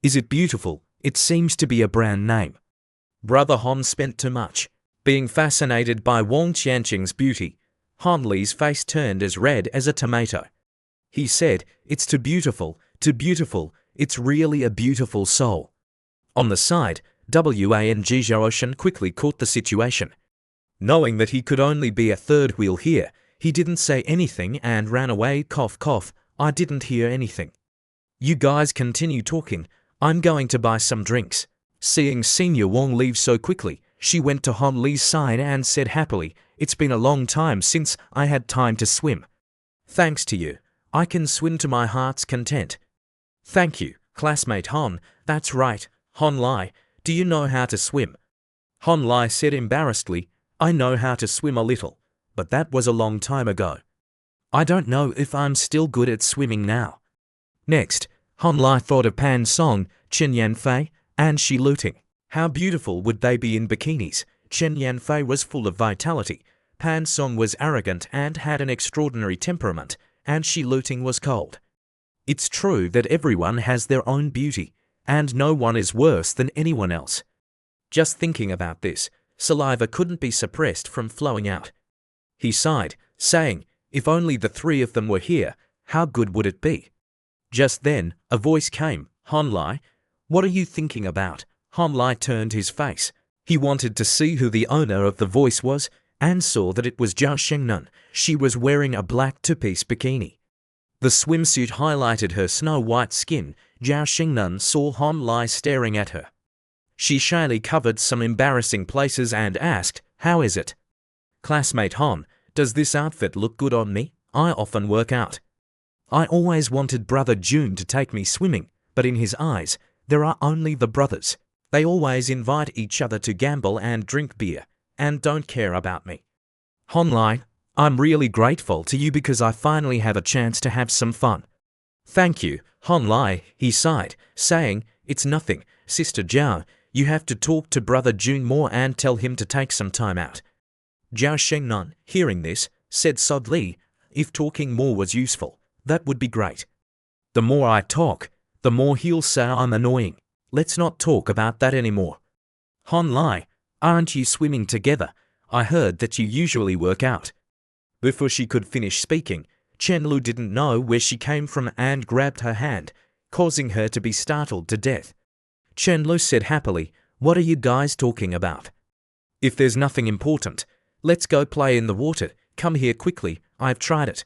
Is it beautiful? It seems to be a brand name." Brother Han spent too much. Being fascinated by Wang Qianqing's beauty, Han Li's face turned as red as a tomato. He said, "It's too beautiful, it's really a beautiful soul." On the side, Wang Zhao quickly caught the situation. Knowing that he could only be a third wheel here, he didn't say anything and ran away. Cough cough, I didn't hear anything. You guys continue talking, I'm going to buy some drinks. Seeing Senior Wang leave so quickly, she went to Han Li's side and said happily, "It's been a long time since I had time to swim. Thanks to you, I can swim to my heart's content." "Thank you, classmate Han, that's right, Han Li, do you know how to swim?" Han Li said embarrassedly, "I know how to swim a little, but that was a long time ago. I don't know if I'm still good at swimming now." Next, Han Li thought of Pan Song, Chen Yanfei, and Shi Luting. How beautiful would they be in bikinis? Chen Yanfei was full of vitality, Pan Song was arrogant and had an extraordinary temperament, and Shi Luting was cold. It's true that everyone has their own beauty, and no one is worse than anyone else. Just thinking about this, saliva couldn't be suppressed from flowing out. He sighed, saying, "If only the three of them were here, how good would it be?" Just then, a voice came, "Han Li, what are you thinking about?" Han Li turned his face. He wanted to see who the owner of the voice was, and saw that it was Zhao Shengnan. She was wearing a black two-piece bikini. The swimsuit highlighted her snow-white skin. Zhao Shengnan saw Han Li staring at her. She shyly covered some embarrassing places and asked, "How is it?" "Classmate Han, does this outfit look good on me? I often work out. I always wanted Brother June to take me swimming, but in his eyes, there are only the brothers. They always invite each other to gamble and drink beer, and don't care about me. Han Li, I'm really grateful to you because I finally have a chance to have some fun." "Thank you, Han Li," he sighed, saying, "It's nothing, Sister Zhao. You have to talk to Brother June more and tell him to take some time out." Zhao Shengnan, hearing this, said sadly, "If talking more was useful, that would be great. The more I talk, the more he'll say I'm annoying. Let's not talk about that anymore. Han Li, aren't you swimming together? I heard that you usually work out." Before she could finish speaking, Chen Lu didn't know where she came from and grabbed her hand, causing her to be startled to death. Chen Lu said happily, "What are you guys talking about? If there's nothing important, let's go play in the water. Come here quickly, I've tried it.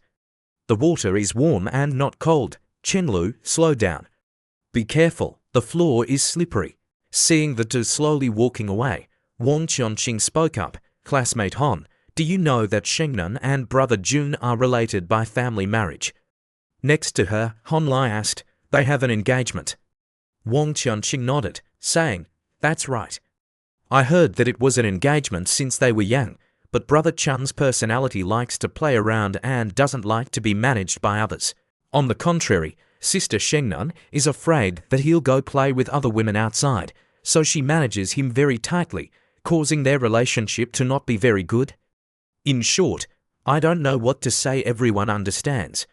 The water is warm and not cold." "Chen Lu, slow down. Be careful, the floor is slippery." Seeing the two slowly walking away, Wang Qianqing spoke up, "Classmate Han, do you know that Shengnan and Brother June are related by family marriage?" Next to her, Han Li asked, "They have an engagement?" Wang Qianqing nodded, saying, "That's right. I heard that it was an engagement since they were young, but Brother Chun's personality likes to play around and doesn't like to be managed by others. On the contrary, Sister Shengnan is afraid that he'll go play with other women outside, so she manages him very tightly, causing their relationship to not be very good. In short, I don't know what to say, everyone understands."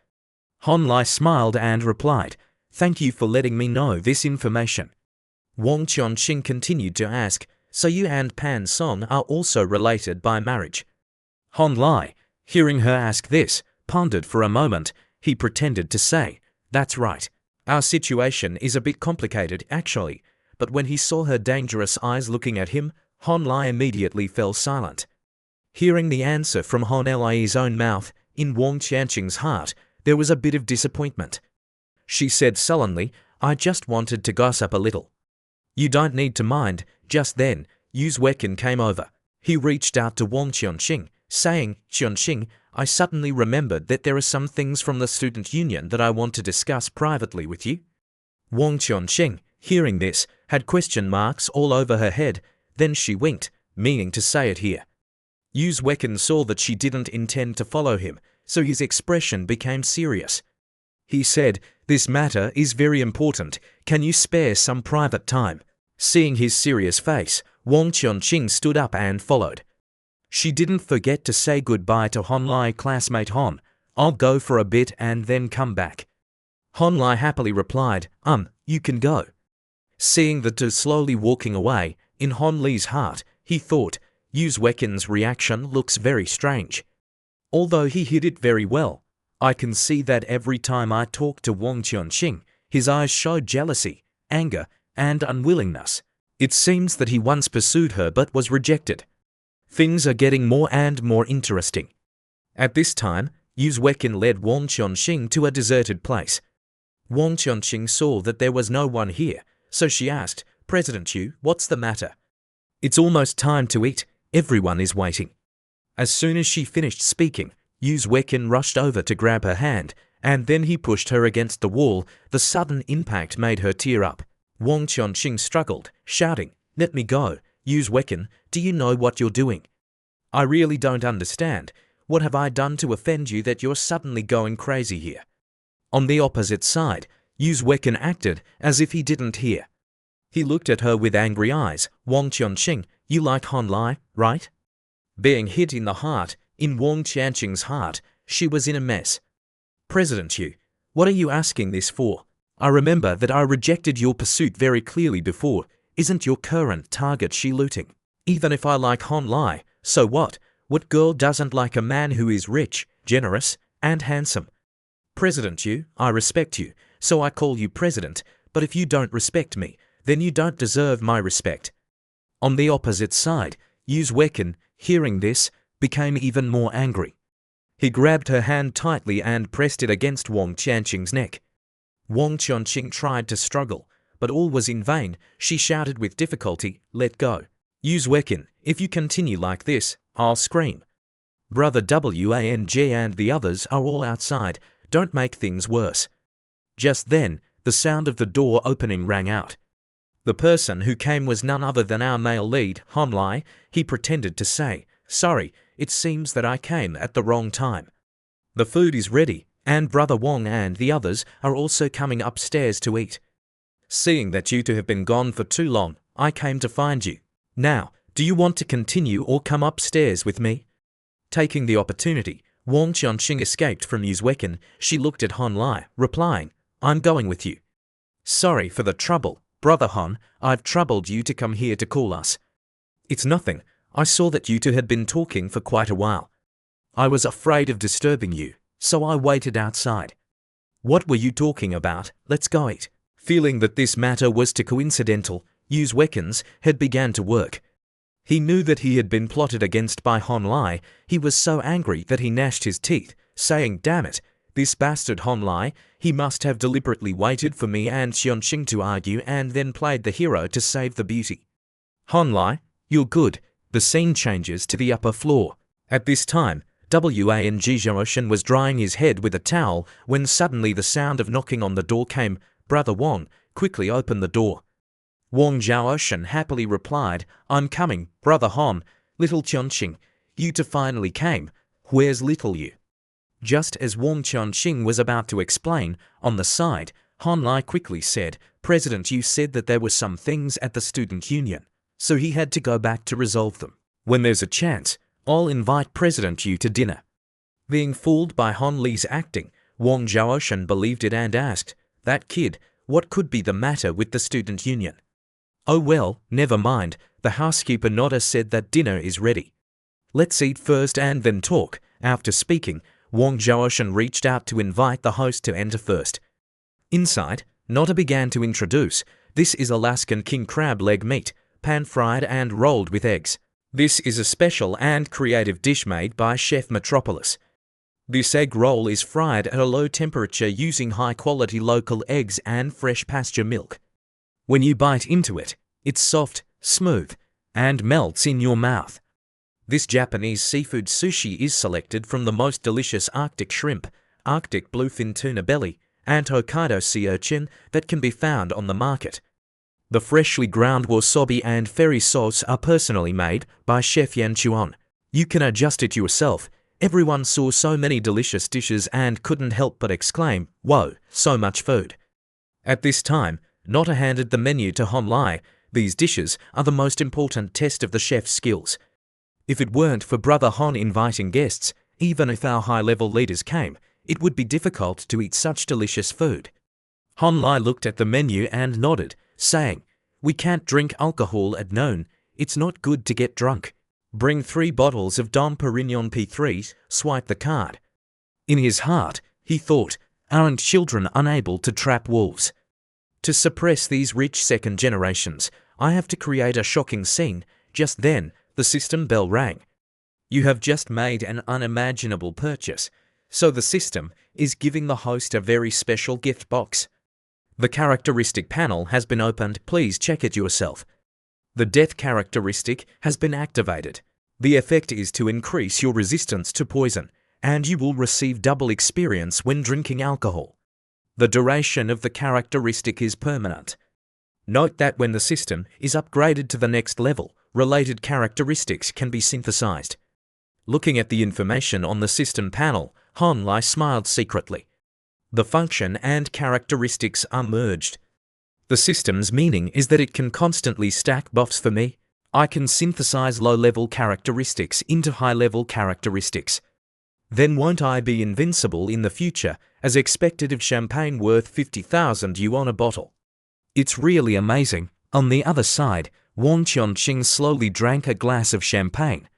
Han Li smiled and replied, "Thank you for letting me know this information." Wang Qianqing continued to ask, "So you and Pan Song are also related by marriage?" Han Li, hearing her ask this, pondered for a moment. He pretended to say, "That's right. Our situation is a bit complicated, actually." But when he saw her dangerous eyes looking at him, Han Li immediately fell silent. Hearing the answer from Han Li's own mouth, in Wang Qianqing's heart, there was a bit of disappointment. She said sullenly, "I just wanted to gossip a little." "You don't need to mind." Just then, Yu Wekin came over. He reached out to Wang Qianqing, saying, "Qianqing, I suddenly remembered that there are some things from the student union that I want to discuss privately with you." Wang Qianqing, hearing this, had question marks all over her head, then she winked, meaning to say it here. Yu Wekin saw that she didn't intend to follow him, so his expression became serious. He said, "This matter is very important. Can you spare some private time?" Seeing his serious face, Wang Qianqing stood up and followed. She didn't forget to say goodbye to Han Li. "Classmate Han, I'll go for a bit and then come back." Han Li happily replied, You can go." Seeing the two slowly walking away, in Han Li's heart, he thought, Yu Wekin's reaction looks very strange. Although he hid it very well, I can see that every time I talked to Wang Qianxing, his eyes showed jealousy, anger, and unwillingness. It seems that he once pursued her but was rejected. Things are getting more and more interesting. At this time, Yu Wekin led Wang Qianxing to a deserted place. Wang Qianxing saw that there was no one here, so she asked, "President Yu, what's the matter?" "It's almost time to eat. Everyone is waiting." As soon as she finished speaking, Yu Wekin rushed over to grab her hand, and then he pushed her against the wall. The sudden impact made her tear up. Wang Qianxing struggled, shouting, "Let me go. Yu Wekin, do you know what you're doing? I really don't understand. What have I done to offend you that you're suddenly going crazy here?" On the opposite side, Yu Wekin acted as if he didn't hear. He looked at her with angry eyes. "Wang Qianxing, you like Han Lai, right?" Being hit in the heart, in Wang Qianxing's heart, she was in a mess. "President Yu, what are you asking this for? I remember that I rejected your pursuit very clearly before. Isn't your current target Shi Luting? Even if I like Han Lai, so what? What girl doesn't like a man who is rich, generous, and handsome? President Yu, I respect you, so I call you president, but if you don't respect me, then you don't deserve my respect." On the opposite side, Yu Wekin, hearing this, became even more angry. He grabbed her hand tightly and pressed it against Wang Qianxing's neck. Wang Qianxing tried to struggle, but all was in vain. She shouted with difficulty, "Let go. Yu Wekin, if you continue like this, I'll scream. Brother Wang and the others are all outside. Don't make things worse." Just then, the sound of the door opening rang out. The person who came was none other than our male lead, Han Lai. He pretended to say, "Sorry, it seems that I came at the wrong time. The food is ready, and Brother Wang and the others are also coming upstairs to eat. Seeing that you two have been gone for too long, I came to find you. Now, do you want to continue or come upstairs with me?" Taking the opportunity, Wang Qianxing escaped from Yu Wekin. She looked at Han Lai, replying, "I'm going with you." "Sorry for the trouble, Brother Han. I've troubled you to come here to call us." "It's nothing. I saw that you two had been talking for quite a while. I was afraid of disturbing you, so I waited outside." "What were you talking about? Let's go eat." Feeling that this matter was too coincidental, Yu Wekin's head began to work. He knew that he had been plotted against by Han Lai. He was so angry that he gnashed his teeth, saying, "Damn it, this bastard Han Lai, he must have deliberately waited for me and Qianxing to argue and then played the hero to save the beauty. Han Lai, you're good." The scene changes to the upper floor. At this time, Wang Zhaoshan was drying his head with a towel when suddenly the sound of knocking on the door came. "Brother Wang, quickly open the door." Wang Zhaoshan happily replied, "I'm coming, Brother Han. Little Qianxing, you two finally came. Where's little you?" Just as Wang Qianxing was about to explain, on the side, Han Lai quickly said, "President Yu said that there were some things at the student union, so he had to go back to resolve them. When there's a chance, I'll invite President Yu to dinner." Being fooled by Han Li's acting, Wang Zhaoshan believed it and asked, "That kid, what could be the matter with the student union?" "Oh well, never mind. The housekeeper Nodda said that dinner is ready. Let's eat first and then talk." After speaking, Wang Zhaoshan reached out to invite the host to enter first. Inside, Nodda began to introduce, "This is Alaskan king crab leg meat, pan-fried and rolled with eggs. This is a special and creative dish made by Chef Metropolis. This egg roll is fried at a low temperature using high-quality local eggs and fresh pasture milk. When you bite into it, it's soft, smooth, and melts in your mouth. This Japanese seafood sushi is selected from the most delicious Arctic shrimp, Arctic bluefin tuna belly, and Hokkaido sea urchin that can be found on the market. The freshly ground wasabi and feri sauce are personally made by Chef Yan Chuan. You can adjust it yourself." Everyone saw so many delicious dishes and couldn't help but exclaim, "Whoa, so much food." At this time, Nodda handed the menu to Han Lai. "These dishes are the most important test of the chef's skills. If it weren't for Brother Han inviting guests, even if our high-level leaders came, it would be difficult to eat such delicious food." Han Lai looked at the menu and nodded, saying, "We can't drink alcohol at noon. It's not good to get drunk." Bring 3 bottles of Dom Perignon P3, swipe the card. In his heart, he thought, aren't children unable to trap wolves? To suppress these rich second generations, I have to create a shocking scene. Just then, the system bell rang. You have just made an unimaginable purchase, so the system is giving the host a very special gift box. The characteristic panel has been opened, please check it yourself. The death characteristic has been activated. The effect is to increase your resistance to poison, and you will receive double experience when drinking alcohol. The duration of the characteristic is permanent. Note that when the system is upgraded to the next level, related characteristics can be synthesized. Looking at the information on the system panel, Han Lai smiled secretly. The function and characteristics are merged. The system's meaning is that it can constantly stack buffs for me. I can synthesize low-level characteristics into high-level characteristics. Then won't I be invincible in the future, as expected of champagne worth 50,000 yuan a bottle? It's really amazing. On the other side, Wang Qianqing slowly drank a glass of champagne.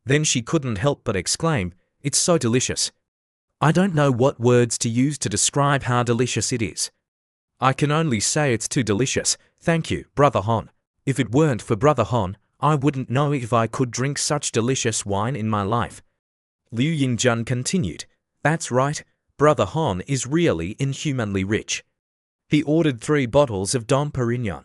Then she couldn't help but exclaim, "It's so delicious." I don't know what words to use to describe how delicious it is. I can only say it's too delicious. Thank you, Brother Han. If it weren't for Brother Han, I wouldn't know if I could drink such delicious wine in my life. Liu Yingjun continued, "That's right, Brother Han is really inhumanly rich." He ordered 3 bottles of Dom Perignon.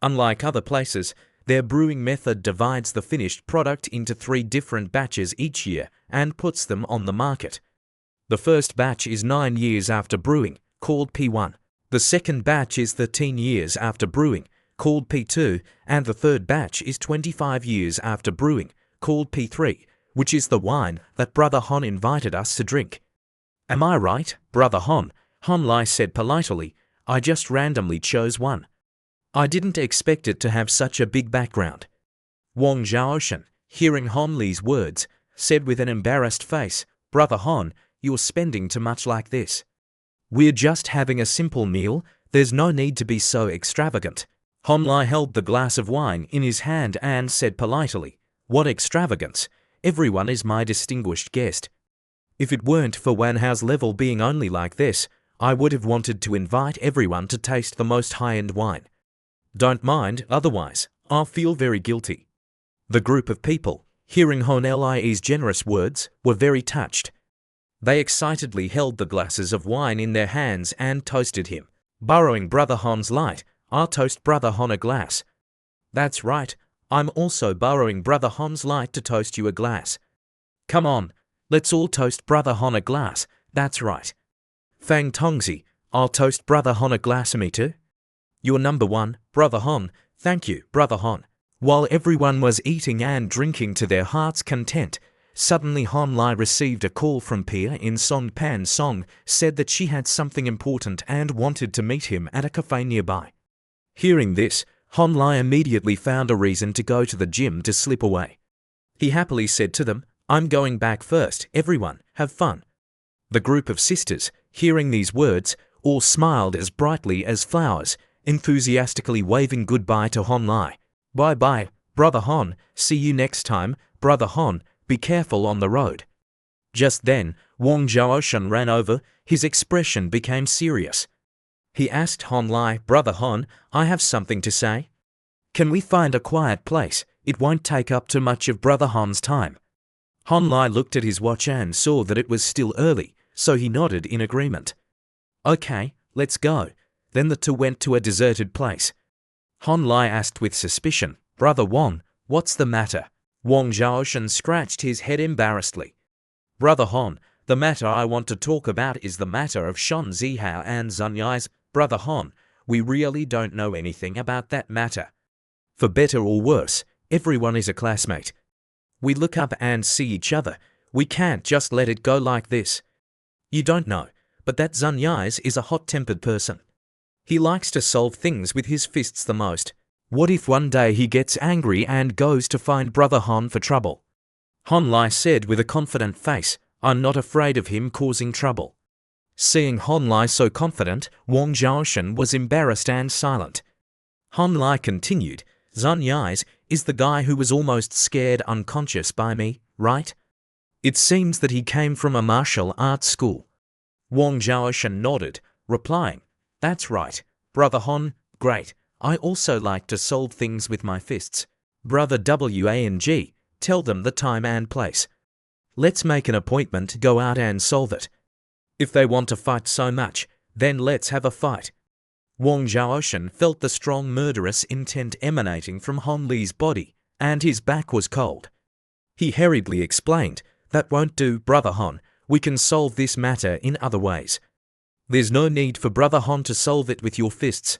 Unlike other places, their brewing method divides the finished product into 3 different batches each year and puts them on the market. The first batch is 9 years after brewing, called P1. The second batch is 13 years after brewing, called P2, and the third batch is 25 years after brewing, called P3, which is the wine that Brother Han invited us to drink. Am I right, Brother Han? Han Lai said politely, I just randomly chose one. I didn't expect it to have such a big background. Wang Zhaoshan, hearing Han Li's words, said with an embarrassed face, Brother Han, you're spending too much like this. We're just having a simple meal, there's no need to be so extravagant. Han Lai held the glass of wine in his hand and said politely, What extravagance? Everyone is my distinguished guest. If it weren't for Wan Hao's level being only like this, I would have wanted to invite everyone to taste the most high-end wine. Don't mind, otherwise, I'll feel very guilty. The group of people, hearing Han Lie's generous words, were very touched. They excitedly held the glasses of wine in their hands and toasted him. Borrowing Brother Han's light, I'll toast Brother Han a glass. That's right, I'm also borrowing Brother Han's light to toast you a glass. Come on, let's all toast Brother Han a glass, that's right. Fang Tongzi, I'll toast Brother Han a glass me too. You're number 1, Brother Han, thank you, Brother Han. While everyone was eating and drinking to their heart's content, suddenly Han Lai received a call from Pia in Songpan Song, said that she had something important and wanted to meet him at a cafe nearby. Hearing this, Han Lai immediately found a reason to go to the gym to slip away. He happily said to them, I'm going back first, everyone, have fun. The group of sisters, hearing these words, all smiled as brightly as flowers, enthusiastically waving goodbye to Han Lai. Bye-bye, Brother Han, see you next time, Brother Han, be careful on the road. Just then, Wang Zhaoshan ran over, his expression became serious. He asked Han Lai, Brother Han, I have something to say. Can we find a quiet place? It won't take up too much of Brother Han's time. Han Lai looked at his watch and saw that it was still early, so he nodded in agreement. Okay, let's go. Then the two went to a deserted place. Han Lai asked with suspicion, Brother Wang, what's the matter? Wang Zhaoshan scratched his head embarrassedly. Brother Han, the matter I want to talk about is the matter of Shan Zihao and Zunyai's. Brother Han, we really don't know anything about that matter. For better or worse, everyone is a classmate. We look up and see each other. We can't just let it go like this. You don't know, but that Zunyai's is a hot-tempered person. He likes to solve things with his fists the most. What if one day he gets angry and goes to find Brother Han for trouble? Han Lai said with a confident face, I'm not afraid of him causing trouble. Seeing Han Lai so confident, Wang Zhaoshan was embarrassed and silent. Han Lai continued, Zunyai's is the guy who was almost scared unconscious by me, right? It seems that he came from a martial arts school. Wang Zhaoshan nodded, replying, "That's right, Brother Hon, great. I also like to solve things with my fists. Brother Wang, tell them the time and place. Let's make an appointment to go out and solve it. If they want to fight so much, then let's have a fight." Wang Zhaoshan felt the strong murderous intent emanating from Hon Li's body, and his back was cold. He hurriedly explained, "That won't do, Brother Hon. We can solve this matter in other ways. There's no need for Brother Hon to solve it with your fists.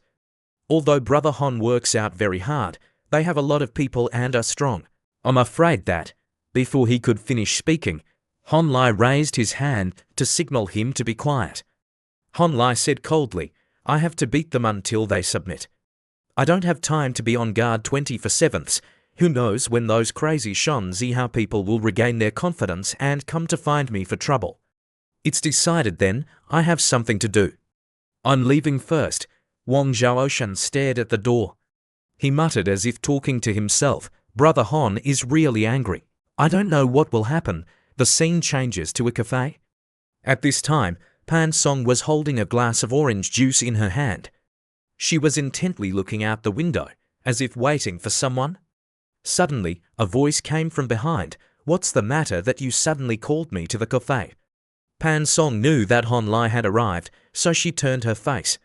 Although Brother Hon works out very hard, they have a lot of people and are strong. I'm afraid that..." Before he could finish speaking, Hon Li raised his hand to signal him to be quiet. Hon Li said coldly, "I have to beat them until they submit. I don't have time to be on guard 24/7. Who knows when those crazy Shan Zihao people will regain their confidence and come to find me for trouble. It's decided then, I have something to do. I'm leaving first." Wang Zhaoshan stared at the door. He muttered as if talking to himself, "Brother Hon is really angry. I don't know what will happen." The scene changes to a cafe. At this time, Pan Song was holding a glass of orange juice in her hand. She was intently looking out the window, as if waiting for someone. Suddenly, a voice came from behind. "What's the matter that you suddenly called me to the cafe?" Pan Song knew that Hon Li had arrived, so she turned her face.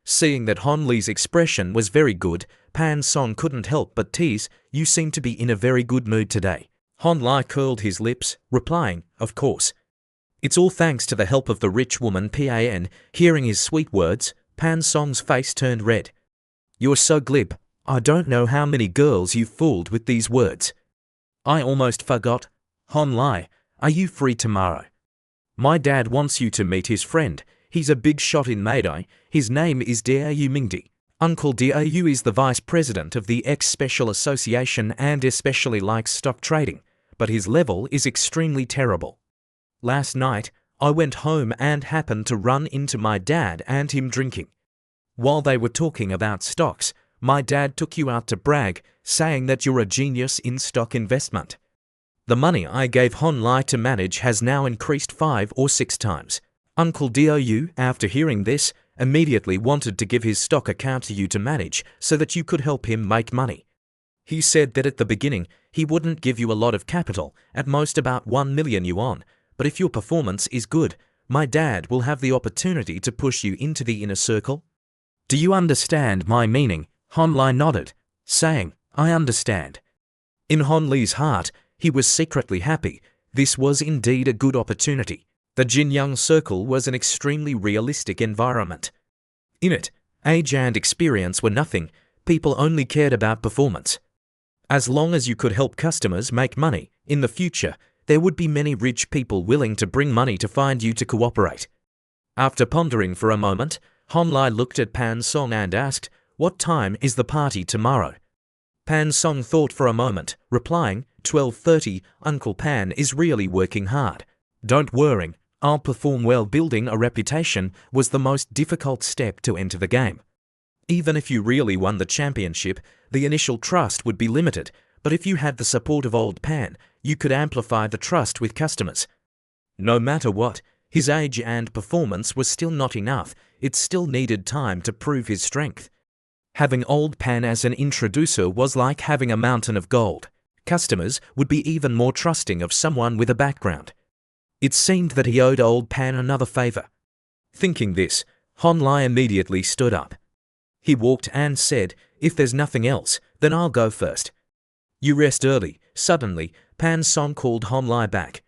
Seeing that Hon Li's expression was very good, Pan Song couldn't help but tease, "You seem to be in a very good mood today." Hon Li curled his lips, replying, "Of course. It's all thanks to the help of the rich woman Pan." Hearing his sweet words, Pan Song's face turned red. "You're so glib. I don't know how many girls you've fooled with these words. I almost forgot. Hon Li, are you free tomorrow? My dad wants you to meet his friend. He's a big shot in Meidai. His name is Diao Mingdi. Uncle Diao is the vice president of the X Special Association and especially likes stock trading, but his level is extremely terrible. Last night, I went home and happened to run into my dad and him drinking. While they were talking about stocks, my dad took you out to brag, saying that you're a genius in stock investment. The money I gave Hon Li to manage has now increased 5 or 6 times. Uncle Diao, after hearing this, immediately wanted to give his stock account to you to manage so that you could help him make money. He said that at the beginning, he wouldn't give you a lot of capital, at most about 1 million yuan, but if your performance is good, my dad will have the opportunity to push you into the inner circle. Do you understand my meaning?" Hon Li nodded, saying, "I understand." In Hon Li's heart, he was secretly happy. This was indeed a good opportunity. The Jinyang Circle was an extremely realistic environment. In it, age and experience were nothing. People only cared about performance. As long as you could help customers make money, in the future, there would be many rich people willing to bring money to find you to cooperate. After pondering for a moment, Hon Li looked at Pan Song and asked, "What time is the party tomorrow?" Pan Song thought for a moment, replying, 12:30, Uncle Pan is really working hard. Don't worry, I'll perform well. Building a reputation was the most difficult step to enter the game. Even if you really won the championship, the initial trust would be limited, but if you had the support of old Pan, you could amplify the trust with customers. No matter what, his age and performance was still not enough. It still needed time to prove his strength. Having old Pan as an introducer was like having a mountain of gold. Customers would be even more trusting of someone with a background. It seemed that he owed old Pan another favor. Thinking this, Hon Li immediately stood up. He walked and said, "If there's nothing else, then I'll go first." "You rest early." Suddenly, Pan Song called Hon Li back.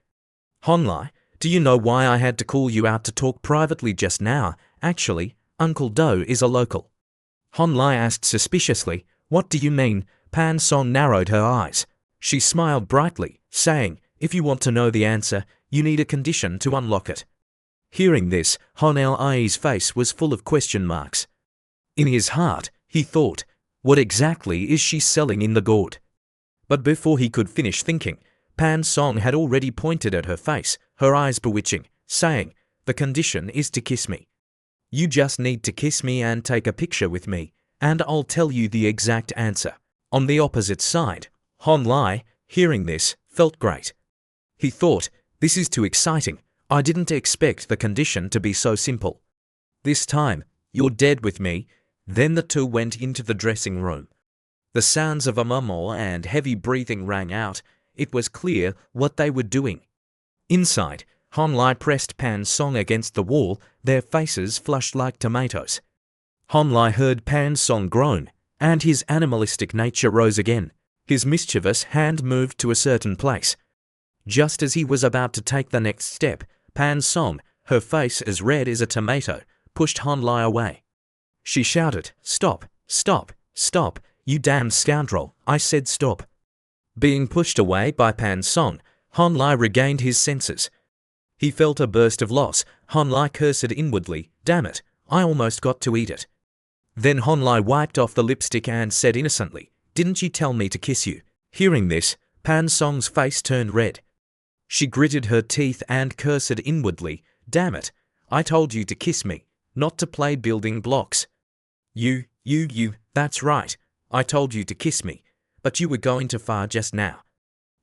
"Hon Li, do you know why I had to call you out to talk privately just now? Actually, Uncle Do is a local." Hon Li asked suspiciously, "What do you mean?" Pan Song narrowed her eyes. She smiled brightly, saying, "If you want to know the answer, you need a condition to unlock it." Hearing this, Hon Li's face was full of question marks. In his heart, he thought, what exactly is she selling in the gourd? But before he could finish thinking, Pan Song had already pointed at her face, her eyes bewitching, saying, "The condition is to kiss me. You just need to kiss me and take a picture with me, and I'll tell you the exact answer." On the opposite side, Hon Lai, hearing this, felt great. He thought, this is too exciting. I didn't expect the condition to be so simple. This time, you're dead with me. Then the two went into the dressing room. The sounds of a murmur and heavy breathing rang out. It was clear what they were doing. Inside, Hon Lai pressed Pan Song against the wall, their faces flushed like tomatoes. Hon Lai heard Pan Song groan, and his animalistic nature rose again. His mischievous hand moved to a certain place. Just as he was about to take the next step, Pan Song, her face as red as a tomato, pushed Hon Lai away. She shouted, "Stop, stop, stop, you damned scoundrel, I said stop." Being pushed away by Pan Song, Hon Lai regained his senses. He felt a burst of loss. Hon Lai cursed inwardly, "Damn it, I almost got to eat it." Then Hon Lai wiped off the lipstick and said innocently, "Didn't you tell me to kiss you?" Hearing this, Pan Song's face turned red. She gritted her teeth and cursed inwardly, "Damn it, I told you to kiss me, not to play building blocks. You, that's right, I told you to kiss me, but you were going too far just now."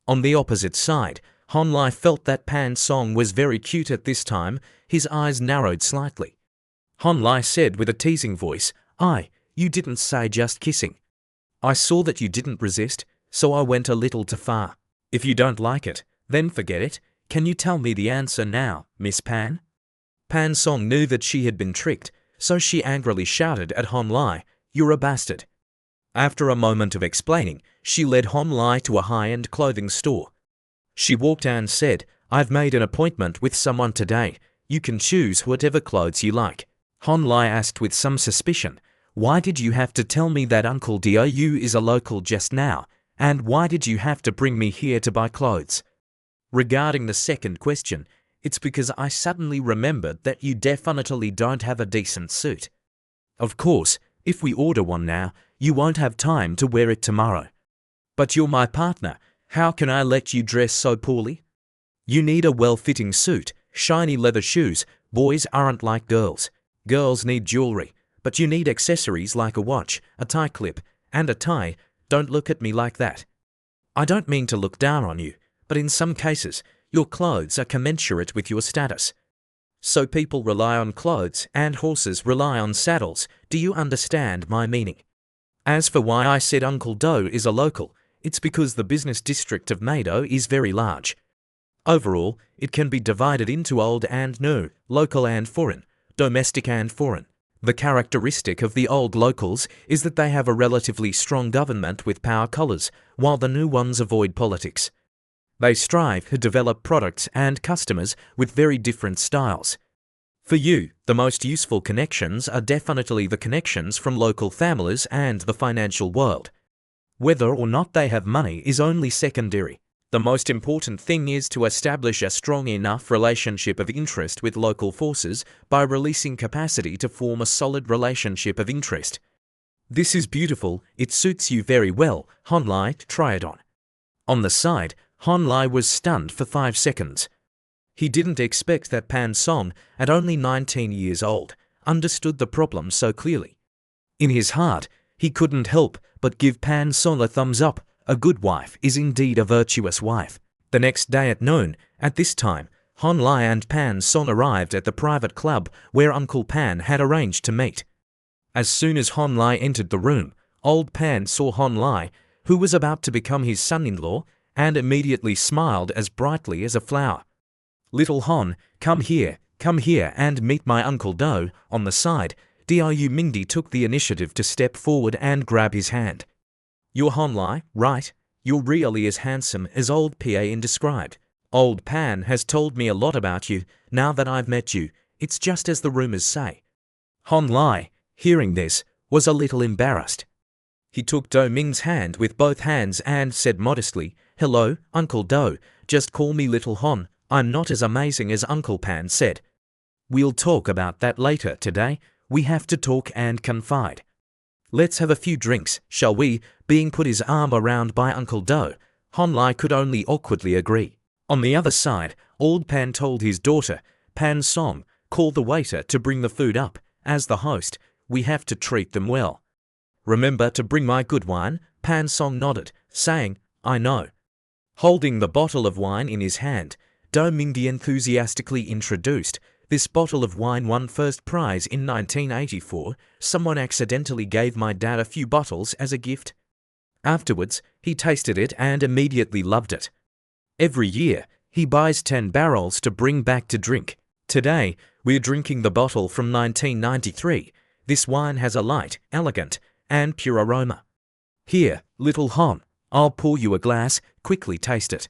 On the opposite side, Hon Lai felt that Pan Song was very cute at this time. His eyes narrowed slightly. Hon Lai said with a teasing voice, You didn't say just kissing. I saw that you didn't resist, so I went a little too far. If you don't like it, then forget it. Can you tell me the answer now, Miss Pan?" Pan Song knew that she had been tricked, so she angrily shouted at Hon Lai, "You're a bastard." After a moment of explaining, she led Hon Lai to a high-end clothing store. She walked and said, "I've made an appointment with someone today. You can choose whatever clothes you like." Hon Lai asked with some suspicion, "Why did you have to tell me that Uncle Dou is a local just now? And why did you have to bring me here to buy clothes?" Regarding the second question, it's because I suddenly remembered that you definitely don't have a decent suit. Of course, if we order one now, you won't have time to wear it tomorrow. But you're my partner. How can I let you dress so poorly? You need a well-fitting suit, shiny leather shoes. Boys aren't like girls. Girls need jewelry, but you need accessories like a watch, a tie clip, and a tie. Don't look at me like that. I don't mean to look down on you, but in some cases, your clothes are commensurate with your status. So people rely on clothes and horses rely on saddles. Do you understand my meaning? As for why I said Uncle Dou is a local, it's because the business district of Meido is very large. Overall, it can be divided into old and new, local and foreign, domestic and foreign. The characteristic of the old locals is that they have a relatively strong government with power collars, while the new ones avoid politics. They strive to develop products and customers with very different styles. For you, the most useful connections are definitely the connections from local families and the financial world. Whether or not they have money is only secondary. The most important thing is to establish a strong enough relationship of interest with local forces by releasing capacity to form a solid relationship of interest. This is beautiful, it suits you very well, Hon Lai, try it on. On the side, Hon Lai was stunned for 5 seconds. He didn't expect that Pan Song, at only 19 years old, understood the problem so clearly. In his heart, he couldn't help but give Pan Song a thumbs up. A good wife is indeed a virtuous wife. The next day at noon, at this time, Hon Lai and Pan Song arrived at the private club where Uncle Pan had arranged to meet. As soon as Hon Lai entered the room, old Pan saw Hon Lai, who was about to become his son-in-law, and immediately smiled as brightly as a flower. "Little Hon, come here and meet my Uncle Dou." On the side, Diu Mingdi took the initiative to step forward and grab his hand. "You're Hon Lai, right? You're really as handsome as old Pan described. Old Pan has told me a lot about you. Now that I've met you, it's just as the rumors say." Hon Lai, hearing this, was a little embarrassed. He took Dou Ming's hand with both hands and said modestly, "Hello, Uncle Dou, just call me Little Hon. I'm not as amazing as Uncle Pan said. We'll talk about that later today. We have to talk and confide. Let's have a few drinks, shall we?" Being put his arm around by Uncle Dou, Hon Lai could only awkwardly agree. On the other side, old Pan told his daughter, "Pan Song, call the waiter to bring the food up. As the host, we have to treat them well. Remember to bring my good wine, Pan Song nodded, saying, "I know." Holding the bottle of wine in his hand, Do Mingdi enthusiastically introduced, "This bottle of wine won first prize in 1984. Someone accidentally gave my dad a few bottles as a gift." Afterwards, he tasted it and immediately loved it. Every year, he buys 10 barrels to bring back to drink. Today, we're drinking the bottle from 1993. This wine has a light, elegant, and pure aroma. Here, little Hon, I'll pour you a glass, quickly taste it.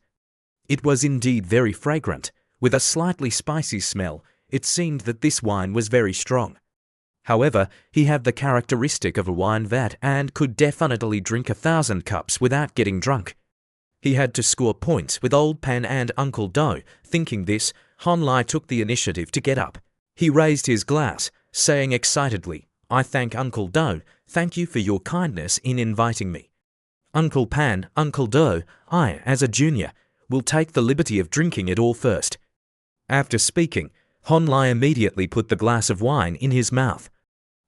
It was indeed very fragrant, with a slightly spicy smell. It seemed that this wine was very strong. However, he had the characteristic of a wine vat and could definitely drink 1,000 cups without getting drunk. He had to score points with Old Pan and Uncle Do. Thinking this, Hon Lai took the initiative to get up. He raised his glass, saying excitedly, "I thank Uncle Do. Thank you for your kindness in inviting me. Uncle Pan, Uncle Do, I, as a junior, will take the liberty of drinking it all first." After speaking, Hon Lai immediately put the glass of wine in his mouth.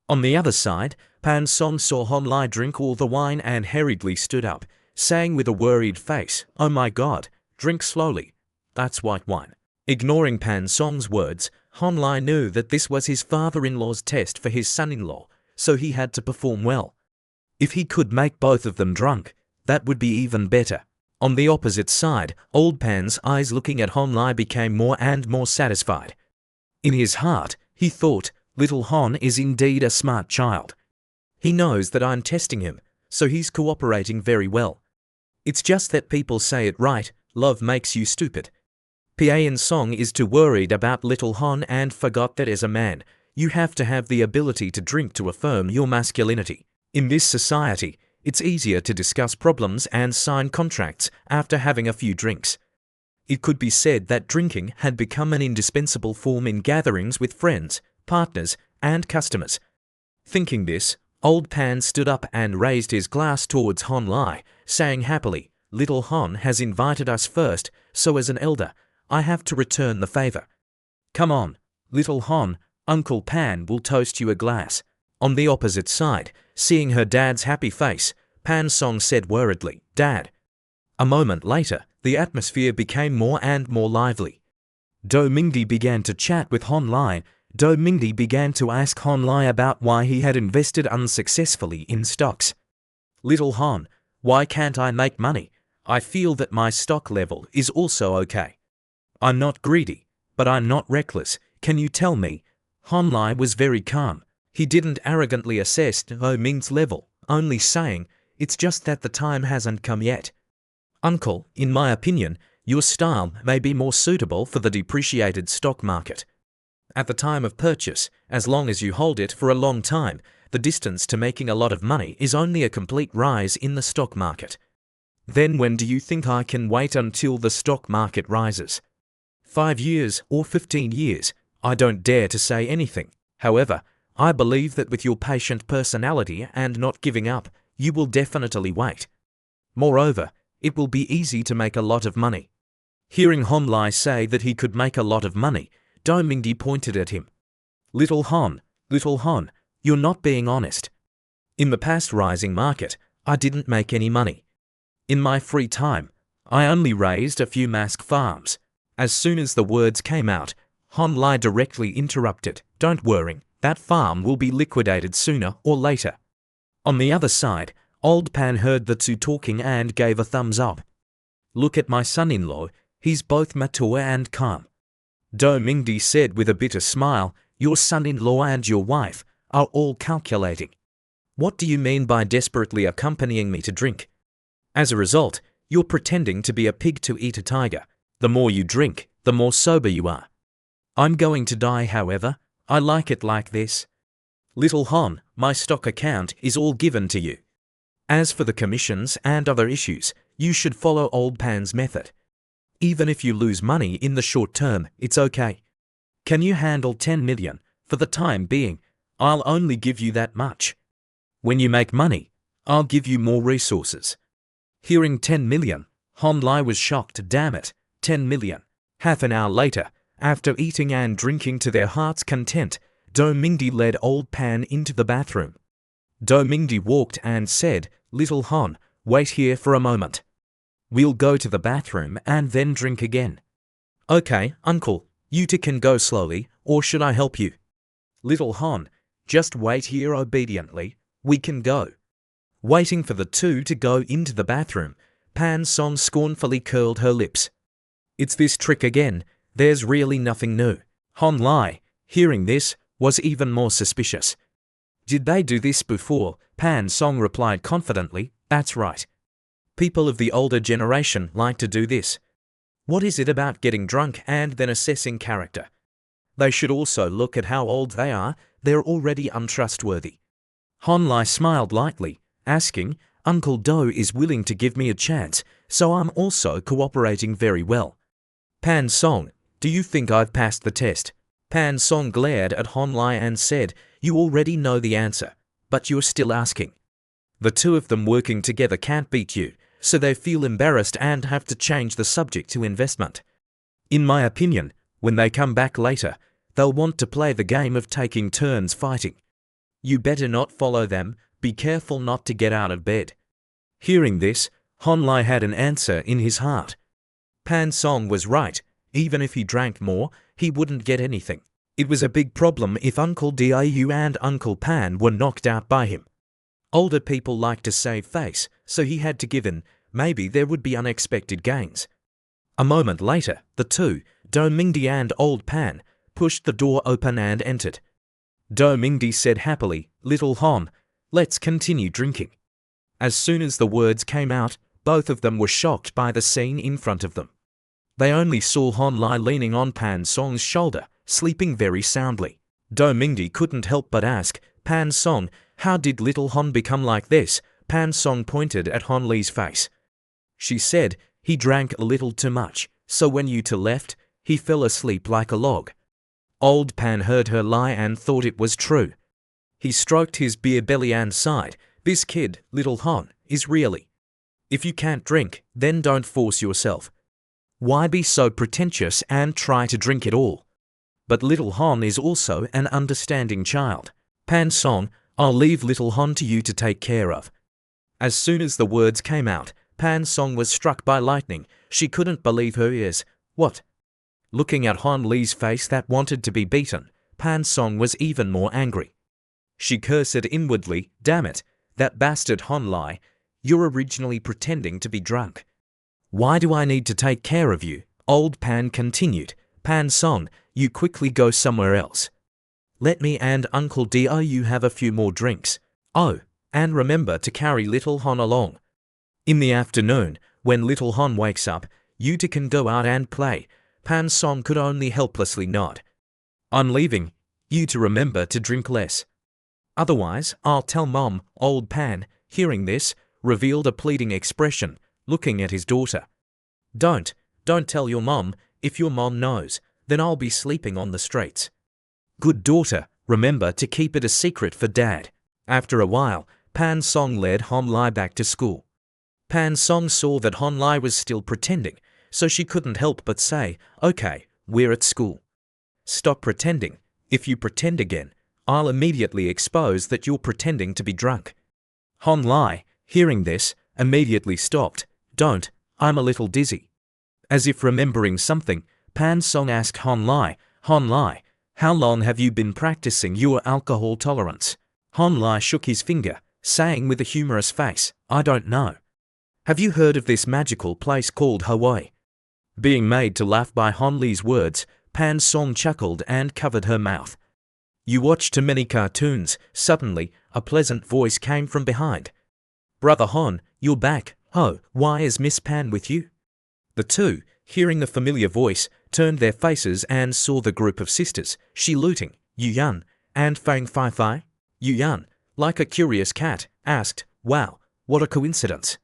On the other side, Pan Song saw Hon Lai drink all the wine and hurriedly stood up, saying with a worried face, "Oh my God, drink slowly. That's white wine." Ignoring Pan Song's words, Hon Lai knew that this was his father-in-law's test for his son-in-law, so he had to perform well. If he could make both of them drunk, that would be even better. On the opposite side, Old Pan's eyes looking at Hon Lai became more and more satisfied. In his heart, he thought, "Little Hon is indeed a smart child. He knows that I'm testing him, so he's cooperating very well. It's just that people say it right, love makes you stupid." Pan Song is too worried about little Hon and forgot that as a man, you have to have the ability to drink to affirm your masculinity. In this society, it's easier to discuss problems and sign contracts after having a few drinks. It could be said that drinking had become an indispensable form in gatherings with friends, partners, and customers. Thinking this, Old Pan stood up and raised his glass towards Hon Lai, saying happily, "Little Hon has invited us first, so as an elder, I have to return the favor. Come on, little Hon, Uncle Pan will toast you a glass." On the opposite side, seeing her dad's happy face, Pan Song said worriedly, "Dad." A moment later, the atmosphere became more and more lively. Do Mingdi began to chat with Hon Lai. Do Mingdi began to ask Hon Lai about why he had invested unsuccessfully in stocks. "Little Hon, why can't I make money? I feel that my stock level is also okay. I'm not greedy, but I'm not reckless. Can you tell me?" Hon Lai was very calm. He didn't arrogantly assess Do Ming's level, only saying, "It's just that the time hasn't come yet. Uncle, in my opinion, your style may be more suitable for the depreciated stock market. At the time of purchase, as long as you hold it for a long time, the distance to making a lot of money is only a complete rise in the stock market. Then when do you think I can wait until the stock market rises? 5 years or 15 years? I don't dare to say anything. However, I believe that with your patient personality and not giving up, you will definitely wait. Moreover, it will be easy to make a lot of money." Hearing Hon Lai say that he could make a lot of money, Do Mingdi pointed at him. Little Hon, you're not being honest. In the past rising market, I didn't make any money. In my free time, I only raised a few mask farms." As soon as the words came out, Hon Lai directly interrupted, "Don't worry, that farm will be liquidated sooner or later." On the other side, Old Pan heard the two talking and gave a thumbs up. "Look at my son-in-law, he's both mature and calm." Do Mingdi said with a bitter smile, "Your son-in-law and your wife are all calculating. What do you mean by desperately accompanying me to drink? As a result, you're pretending to be a pig to eat a tiger. The more you drink, the more sober you are. I'm going to die, however. I like it like this. Little Hon, my stock account is all given to you. As for the commissions and other issues, you should follow Old Pan's method. Even if you lose money in the short term, it's okay. Can you handle 10 million? For the time being, I'll only give you that much. When you make money, I'll give you more resources." Hearing 10 million, Hon Lai was shocked. Damn it, 10 million. Half an hour later, after eating and drinking to their heart's content, Do Mingdi led Old Pan into the bathroom. Do Mingdi walked and said, "Little Hon, Wait here for a moment. We'll go to the bathroom and then drink again. Okay, uncle, you two can go slowly, or should I help you? Little Hon, just wait here obediently. We can go. Waiting for the two to go into the bathroom, Pan Song scornfully curled her lips. It's this trick again. There's really nothing new. Hon Lai, hearing this, was even more suspicious. Did they do this before? Pan Song replied confidently, that's right. People of the older generation like to do this. What is it about getting drunk and then assessing character? They should also look at how old they are. They're already untrustworthy. Hon Lai smiled lightly, asking, Uncle Do is willing to give me a chance, so I'm also cooperating very well. Pan Song, do you think I've passed the test? Pan Song glared at Hon Lai and said, you already know the answer, but you're still asking. The two of them working together can't beat you, so they feel embarrassed and have to change the subject to investment. In my opinion, when they come back later, they'll want to play the game of taking turns fighting. You better not follow them. Be careful not to get out of bed. Hearing this, Hon Lai had an answer in his heart. Pan Song was right. Even if he drank more, he wouldn't get anything. It was a big problem if Uncle Diu and Uncle Pan were knocked out by him. Older people like to save face, so he had to give in. Maybe there would be unexpected gains. A moment later, the two, Do Mingdi and Old Pan, pushed the door open and entered. Do Mingdi said happily, Little Hon, let's continue drinking. As soon as the words came out, both of them were shocked by the scene in front of them. They only saw Hon Lai leaning on Pan Song's shoulder, sleeping very soundly. Do Mingdi couldn't help but ask, Pan Song, how did little Hon become like this? Pan Song pointed at Hon Lai's face. She said, he drank a little too much, so when you two left, he fell asleep like a log. Old Pan heard her lie and thought it was true. He stroked his beer belly and sighed, this kid, little Hon, is really. If you can't drink, then don't force yourself. Why be so pretentious and try to drink it all? But little Hon is also an understanding child. Pan Song, I'll leave little Hon to you to take care of. As soon as the words came out, Pan Song was struck by lightning. She couldn't believe her ears. What? Looking at Hon Lai's face that wanted to be beaten, Pan Song was even more angry. She cursed inwardly, damn it, that bastard Hon Lai, you're originally pretending to be drunk. Why do I need to take care of you? Old Pan continued. Pan Song, you quickly go somewhere else. Let me and Uncle Diu have a few more drinks. Oh, and remember to carry little Hon along. In the afternoon, when little Hon wakes up, you two can go out and play. Pan Song could only helplessly nod. On leaving, you two remember to drink less. Otherwise, I'll tell Mom. Old Pan, hearing this, revealed a pleading expression, looking at his daughter. Don't tell your mom. If your mom knows, then I'll be sleeping on the streets. Good daughter, remember to keep it a secret for Dad. After a while, Pan Song led Hon Lai back to school. Pan Song saw that Hon Lai was still pretending, so she couldn't help but say, okay, we're at school. Stop pretending. If you pretend again, I'll immediately expose that you're pretending to be drunk. Hon Lai, hearing this, immediately stopped. Don't, I'm a little dizzy. As if remembering something, Pan Song asked Hon Lai, how long have you been practicing your alcohol tolerance? Hon Lai shook his finger, saying with a humorous face, I don't know. Have you heard of this magical place called Hawaii? Being made to laugh by Hon Lai's words, Pan Song chuckled and covered her mouth. You watch too many cartoons. Suddenly, a pleasant voice came from behind. Brother Hon, you're back. Oh, why is Miss Pan with you? The two, hearing the familiar voice, turned their faces and saw the group of sisters, Shi Luting, Yu Yan, and Fang Fai Fai. Yu Yan, like a curious cat, asked, wow, what a coincidence.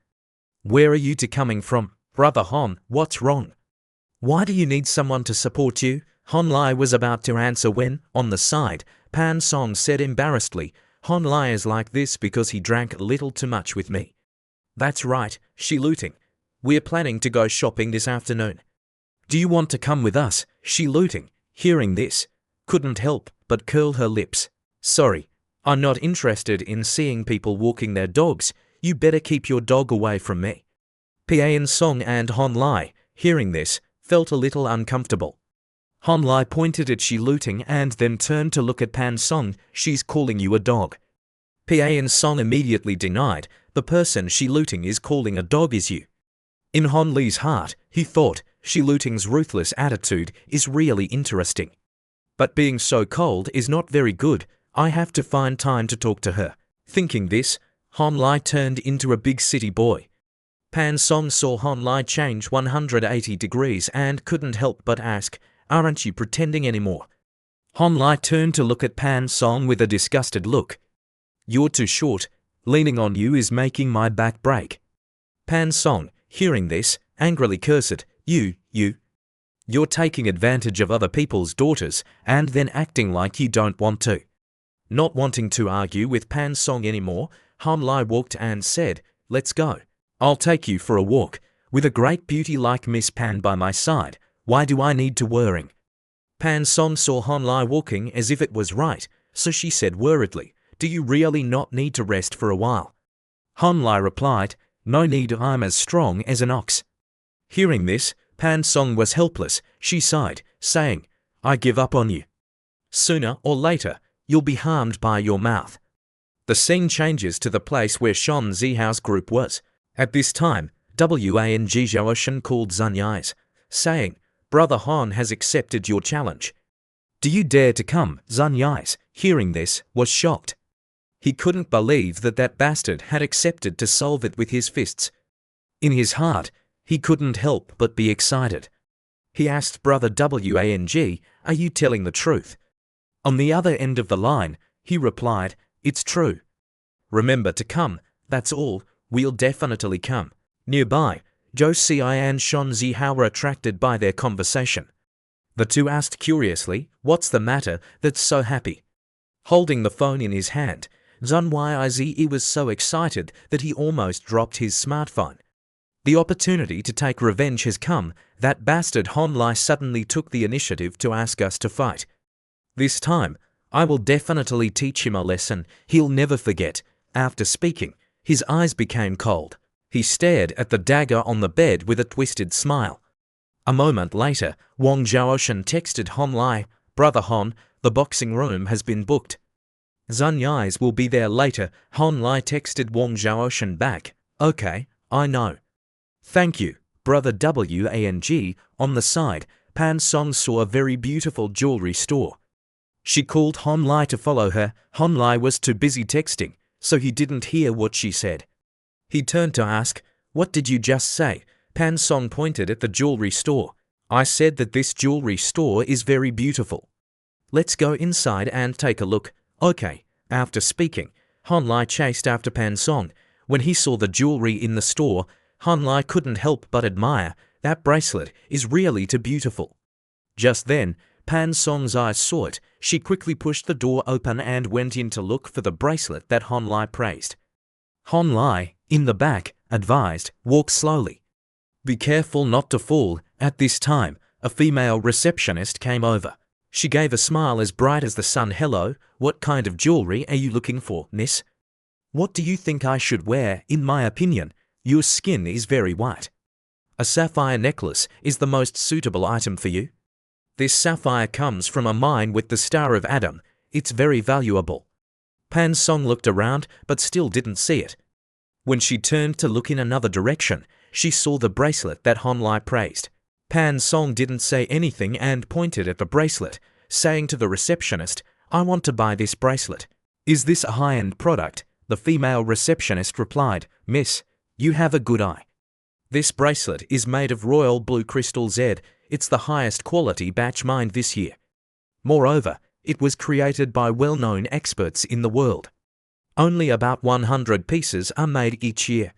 Where are you two coming from? Brother Hon, what's wrong? Why do you need someone to support you? Hon Lai was about to answer when, on the side, Pan Song said embarrassedly, Hon Lai is like this because he drank a little too much with me. That's right, Shi Luting. We're planning to go shopping this afternoon. Do you want to come with us? Shi Luting, hearing this, couldn't help but curl her lips. Sorry, I'm not interested in seeing people walking their dogs. You better keep your dog away from me. Pan Song and Hon Lai, hearing this, felt a little uncomfortable. Hon Lai pointed at Shi Luting and then turned to look at Pan Song. She's calling you a dog. Pan Song immediately denied. The person Shi Luting is calling a dog is you. In Hon Lai's heart, he thought, Shi Luting's ruthless attitude is really interesting. But being so cold is not very good. I have to find time to talk to her. Thinking this, Hon Lai turned into a big city boy. Pan Song saw Hon Lai change 180 degrees and couldn't help but ask, aren't you pretending anymore? Hon Lai turned to look at Pan Song with a disgusted look. You're too short. Leaning on you is making my back break. Pan Song, hearing this, angrily cursed, You're taking advantage of other people's daughters and then acting like you don't want to. Not wanting to argue with Pan Song anymore, Hon Lai walked and said, let's go. I'll take you for a walk. With a great beauty like Miss Pan by my side, why do I need to worrying? Pan Song saw Hon Lai walking as if it was right, so she said worriedly, do you really not need to rest for a while? Hon Lai replied, no need, I'm as strong as an ox. Hearing this, Pan Song was helpless. She sighed, saying, I give up on you. Sooner or later, you'll be harmed by your mouth. The scene changes to the place where Shan Zihao's group was. At this time, Wang Zhaoshan called Zun Yais, saying, Brother Han has accepted your challenge. Do you dare to come? Zun Yais, hearing this, was shocked. He couldn't believe that bastard had accepted to solve it with his fists. In his heart, he couldn't help but be excited. He asked Brother Wang, are you telling the truth? On the other end of the line, he replied, it's true. Remember to come, that's all, we'll definitely come. Nearby, Zhou Xi and Shan Zihao were attracted by their conversation. The two asked curiously, what's the matter that's so happy? Holding the phone in his hand, Zun Yize was so excited that he almost dropped his smartphone. The opportunity to take revenge has come. That bastard Hon Lai suddenly took the initiative to ask us to fight. This time, I will definitely teach him a lesson he'll never forget. After speaking, his eyes became cold. He stared at the dagger on the bed with a twisted smile. A moment later, Wang Zhaoshan texted Hon Lai, Brother Hon, the boxing room has been booked. Zun Yais will be there later. Hon Lai texted Wang Zhaoshan back, okay, I know. Thank you, Brother Wang. On the side, Pan Song saw a very beautiful jewelry store. She called Hon Lai to follow her. Hon Lai was too busy texting, so he didn't hear what she said. He turned to ask, what did you just say? Pan Song pointed at the jewelry store. I said that this jewelry store is very beautiful. Let's go inside and take a look. Okay. After speaking, Hon Lai chased after Pan Song. When he saw the jewelry in the store, Hon Lai couldn't help but admire. That bracelet is really too beautiful. Just then, Pan Song's eyes saw it. She quickly pushed the door open and went in to look for the bracelet that Hon Lai praised. Hon Lai, in the back, advised, walk slowly. Be careful not to fall. At this time, a female receptionist came over. She gave a smile as bright as the sun. Hello, what kind of jewelry are you looking for, miss? What do you think I should wear? In my opinion, your skin is very white. A sapphire necklace is the most suitable item for you. This sapphire comes from a mine with the Star of Adam. It's very valuable. Pan Song looked around but still didn't see it. When she turned to look in another direction, she saw the bracelet that Hon Lai praised. Pan Song didn't say anything and pointed at the bracelet, saying to the receptionist, I want to buy this bracelet. Is this a high-end product? The female receptionist replied, Miss, you have a good eye. This bracelet is made of royal blue crystal Z. It's the highest quality batch mined this year. Moreover, it was created by well-known experts in the world. Only about 100 pieces are made each year.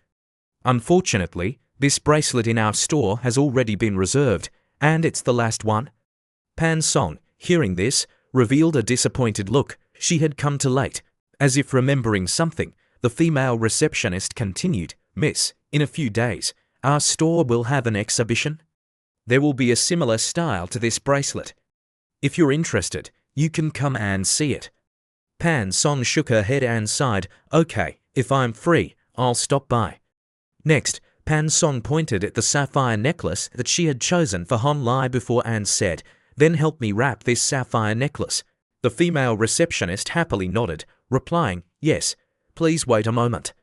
Unfortunately, this bracelet in our store has already been reserved, and it's the last one. Pan Song, hearing this, revealed a disappointed look. She had come too late. As if remembering something, the female receptionist continued, Miss, in a few days, our store will have an exhibition. There will be a similar style to this bracelet. If you're interested, you can come and see it. Pan Song shook her head and sighed, okay, if I'm free, I'll stop by. Next, Pan Song pointed at the sapphire necklace that she had chosen for Hon Lai before and said, "Then help me wrap this sapphire necklace." The female receptionist happily nodded, replying, "Yes, please wait a moment."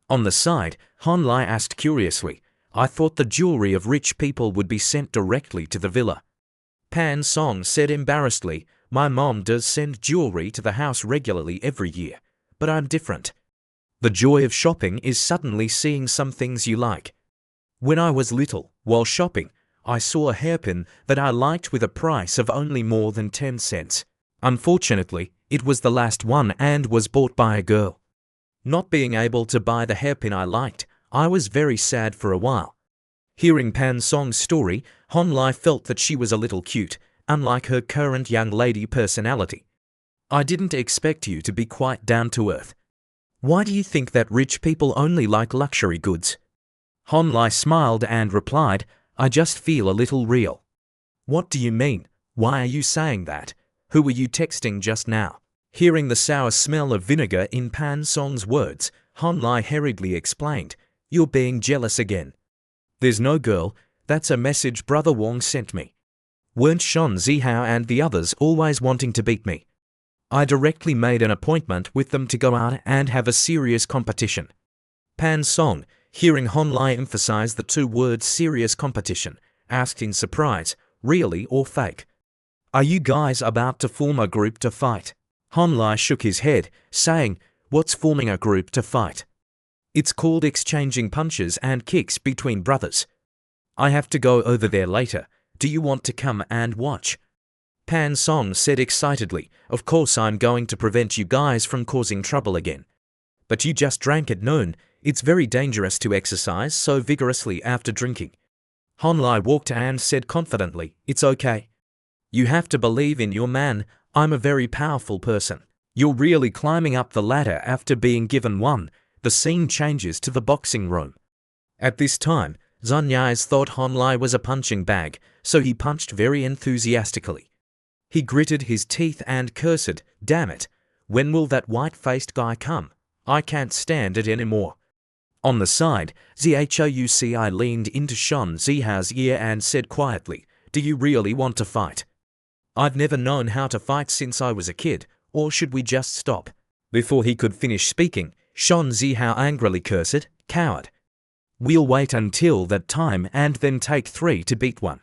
On the side, Hon Lai asked curiously, "I thought the jewelry of rich people would be sent directly to the villa." Pan Song said embarrassedly, "My mom does send jewelry to the house regularly every year, but I'm different. The joy of shopping is suddenly seeing some things you like. When I was little, while shopping, I saw a hairpin that I liked with a price of only more than 10 cents. Unfortunately, it was the last one and was bought by a girl. Not being able to buy the hairpin I liked, I was very sad for a while." Hearing Pan Song's story, Hon Lai felt that she was a little cute, unlike her current young lady personality. "I didn't expect you to be quite down to earth. Why do you think that rich people only like luxury goods?" Hon Lai smiled and replied, "I just feel a little real." "What do you mean? Why are you saying that? Who were you texting just now?" Hearing the sour smell of vinegar in Pan Song's words, Hon Lai hurriedly explained, "You're being jealous again." "There's no girl, that's a message Brother Wong sent me. Weren't Shon Zihao and the others always wanting to beat me? I directly made an appointment with them to go out and have a serious competition." Pan Song, hearing Hon Lai emphasize the two words serious competition, asked in surprise, "Really or fake? Are you guys about to form a group to fight?" Hon Lai shook his head, saying, "What's forming a group to fight? It's called exchanging punches and kicks between brothers. I have to go over there later. Do you want to come and watch?" Pan Song said excitedly, "Of course I'm going to prevent you guys from causing trouble again. But you just drank at noon. It's very dangerous to exercise so vigorously after drinking." Hon Lai walked and said confidently, "It's okay. You have to believe in your man. I'm a very powerful person. You're really climbing up the ladder after being given one." The scene changes to the boxing room. At this time, Zun Yais thought Hon Lai was a punching bag, so he punched very enthusiastically. He gritted his teeth and cursed, "Damn it, when will that white-faced guy come? I can't stand it anymore." On the side, Zhouci leaned into Shon Zihao's ear and said quietly, "Do you really want to fight? I've never known how to fight since I was a kid, or should we just stop?" Before he could finish speaking, Shon Zihao angrily cursed, "Coward. We'll wait until that time and then take 3 to beat 1.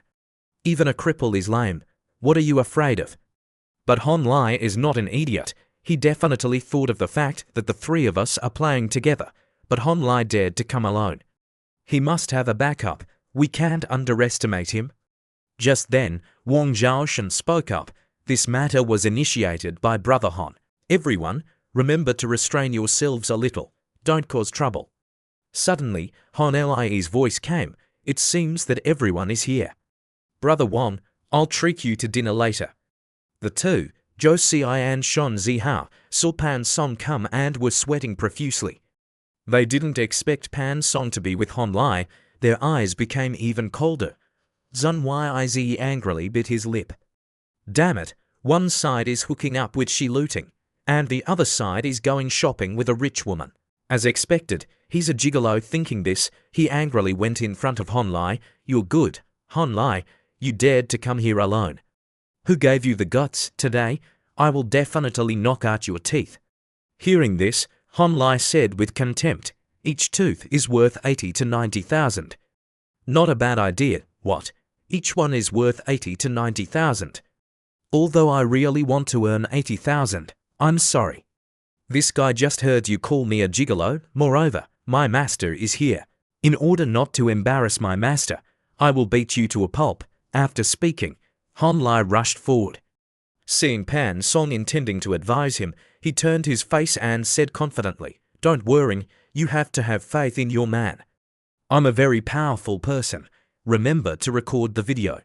Even a cripple is lame. What are you afraid of?" But Hon Lai is not an idiot. He definitely thought of the fact that the 3 of us are playing together, but Hon Lai dared to come alone. He must have a backup. We can't underestimate him. Just then, Wang Zhaoshan spoke up. "This matter was initiated by Brother Hon. Everyone, remember to restrain yourselves a little. Don't cause trouble." Suddenly, Hon Lai's voice came. "It seems that everyone is here. Brother Wang, I'll treat you to dinner later." The two, Zhouci and Shon Zihao, saw Pan Song come and were sweating profusely. They didn't expect Pan Song to be with Hon Lai. Their eyes became even colder. Zun Yize angrily bit his lip. "Damn it, one side is hooking up with Shi looting, and the other side is going shopping with a rich woman." As expected, he's a gigolo. Thinking this, he angrily went in front of Hon Lai. "You're good, Hon Lai. You dared to come here alone. Who gave you the guts? Today, I will definitely knock out your teeth." Hearing this, Hon Lai said with contempt, "Each tooth is worth 80 to 90,000. Not a bad idea, what? Each one is worth 80 to 90,000. Although I really want to earn 80,000, I'm sorry. This guy just heard you call me a gigolo. Moreover, my master is here. In order not to embarrass my master, I will beat you to a pulp." After speaking, Hon Lai rushed forward. Seeing Pan Song intending to advise him, he turned his face and said confidently, "Don't worry, you have to have faith in your man. I'm a very powerful person. Remember to record the video.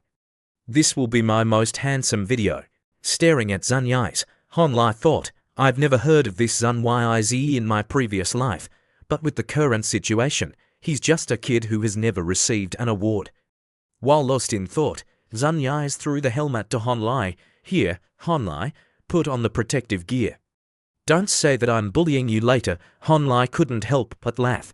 This will be my most handsome video." Staring at Zun Yize, Hon Lai thought, "I've never heard of this Zun Yize in my previous life, but with the current situation, he's just a kid who has never received an award." While lost in thought, Zun Yize threw the helmet to Hon Lai. "Here, Hon Lai, put on the protective gear." Don't say that I'm bullying you later. Han Lai couldn't help but laugh.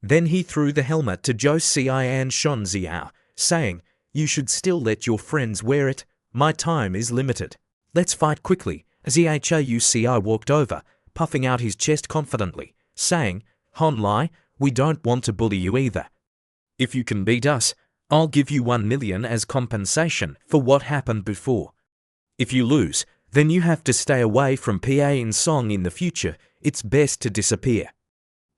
Then he threw the helmet to Zhou Xi and Shan Zihao, saying, "You should still let your friends wear it. My time is limited. Let's fight quickly." Zhou Xi walked over, puffing out his chest confidently, saying, "Han Lai, we don't want to bully you either. If you can beat us, I'll give you 1 million as compensation for what happened before. If you lose, then you have to stay away from PA in Song in the future. It's best to disappear."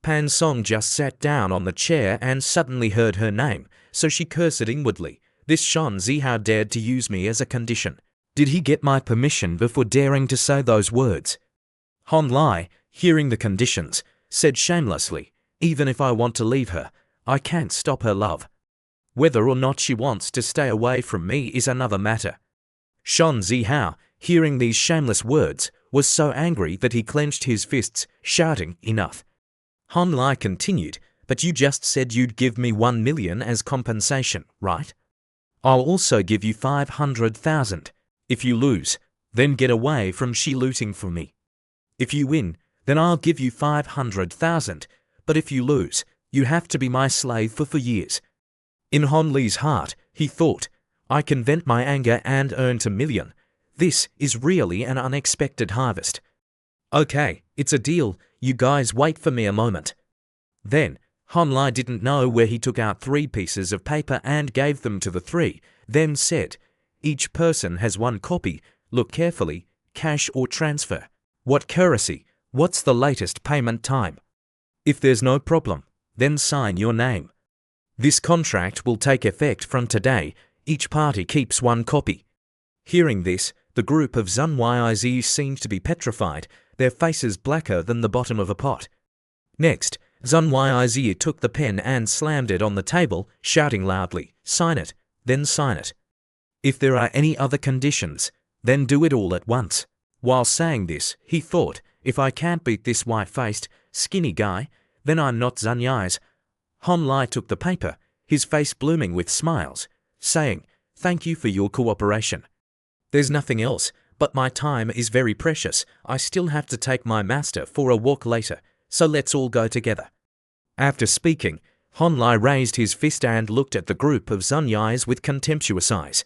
Pan Song just sat down on the chair and suddenly heard her name, so she cursed inwardly. This Shan Zihao dared to use me as a condition. Did he get my permission before daring to say those words? Han Lai, hearing the conditions, said shamelessly, "Even if I want to leave her, I can't stop her love. Whether or not she wants to stay away from me is another matter." Shan Zihao, hearing these shameless words, was so angry that he clenched his fists, shouting, "Enough." Han Lai continued, "But you just said you'd give me 1 million as compensation, right? I'll also give you 500,000. If you lose, then get away from she looting for me. If you win, then I'll give you 500,000. But if you lose, you have to be my slave for years." In Han Li's heart, he thought, "I can vent my anger and earn 2 million. This is really an unexpected harvest. Okay, it's a deal. You guys wait for me a moment." Then, Han Lai didn't know where he took out 3 pieces of paper and gave them to the 3, then said, "Each person has 1 copy. Look carefully, cash or transfer. What currency? What's the latest payment time? If there's no problem, then sign your name. This contract will take effect from today. Each party keeps 1 copy." Hearing this, the group of Zun Yiz seemed to be petrified, their faces blacker than the bottom of a pot. Next, Zun Yiz took the pen and slammed it on the table, shouting loudly, "Sign it, then sign it. If there are any other conditions, then do it all at once." While saying this, he thought, "If I can't beat this white-faced, skinny guy, then I'm not Zun Yiz." Han Lai took the paper, his face blooming with smiles, saying, "Thank you for your cooperation. There's nothing else, but my time is very precious. I still have to take my master for a walk later, so let's all go together." After speaking, Han Lai raised his fist and looked at the group of Zun Yiz with contemptuous eyes.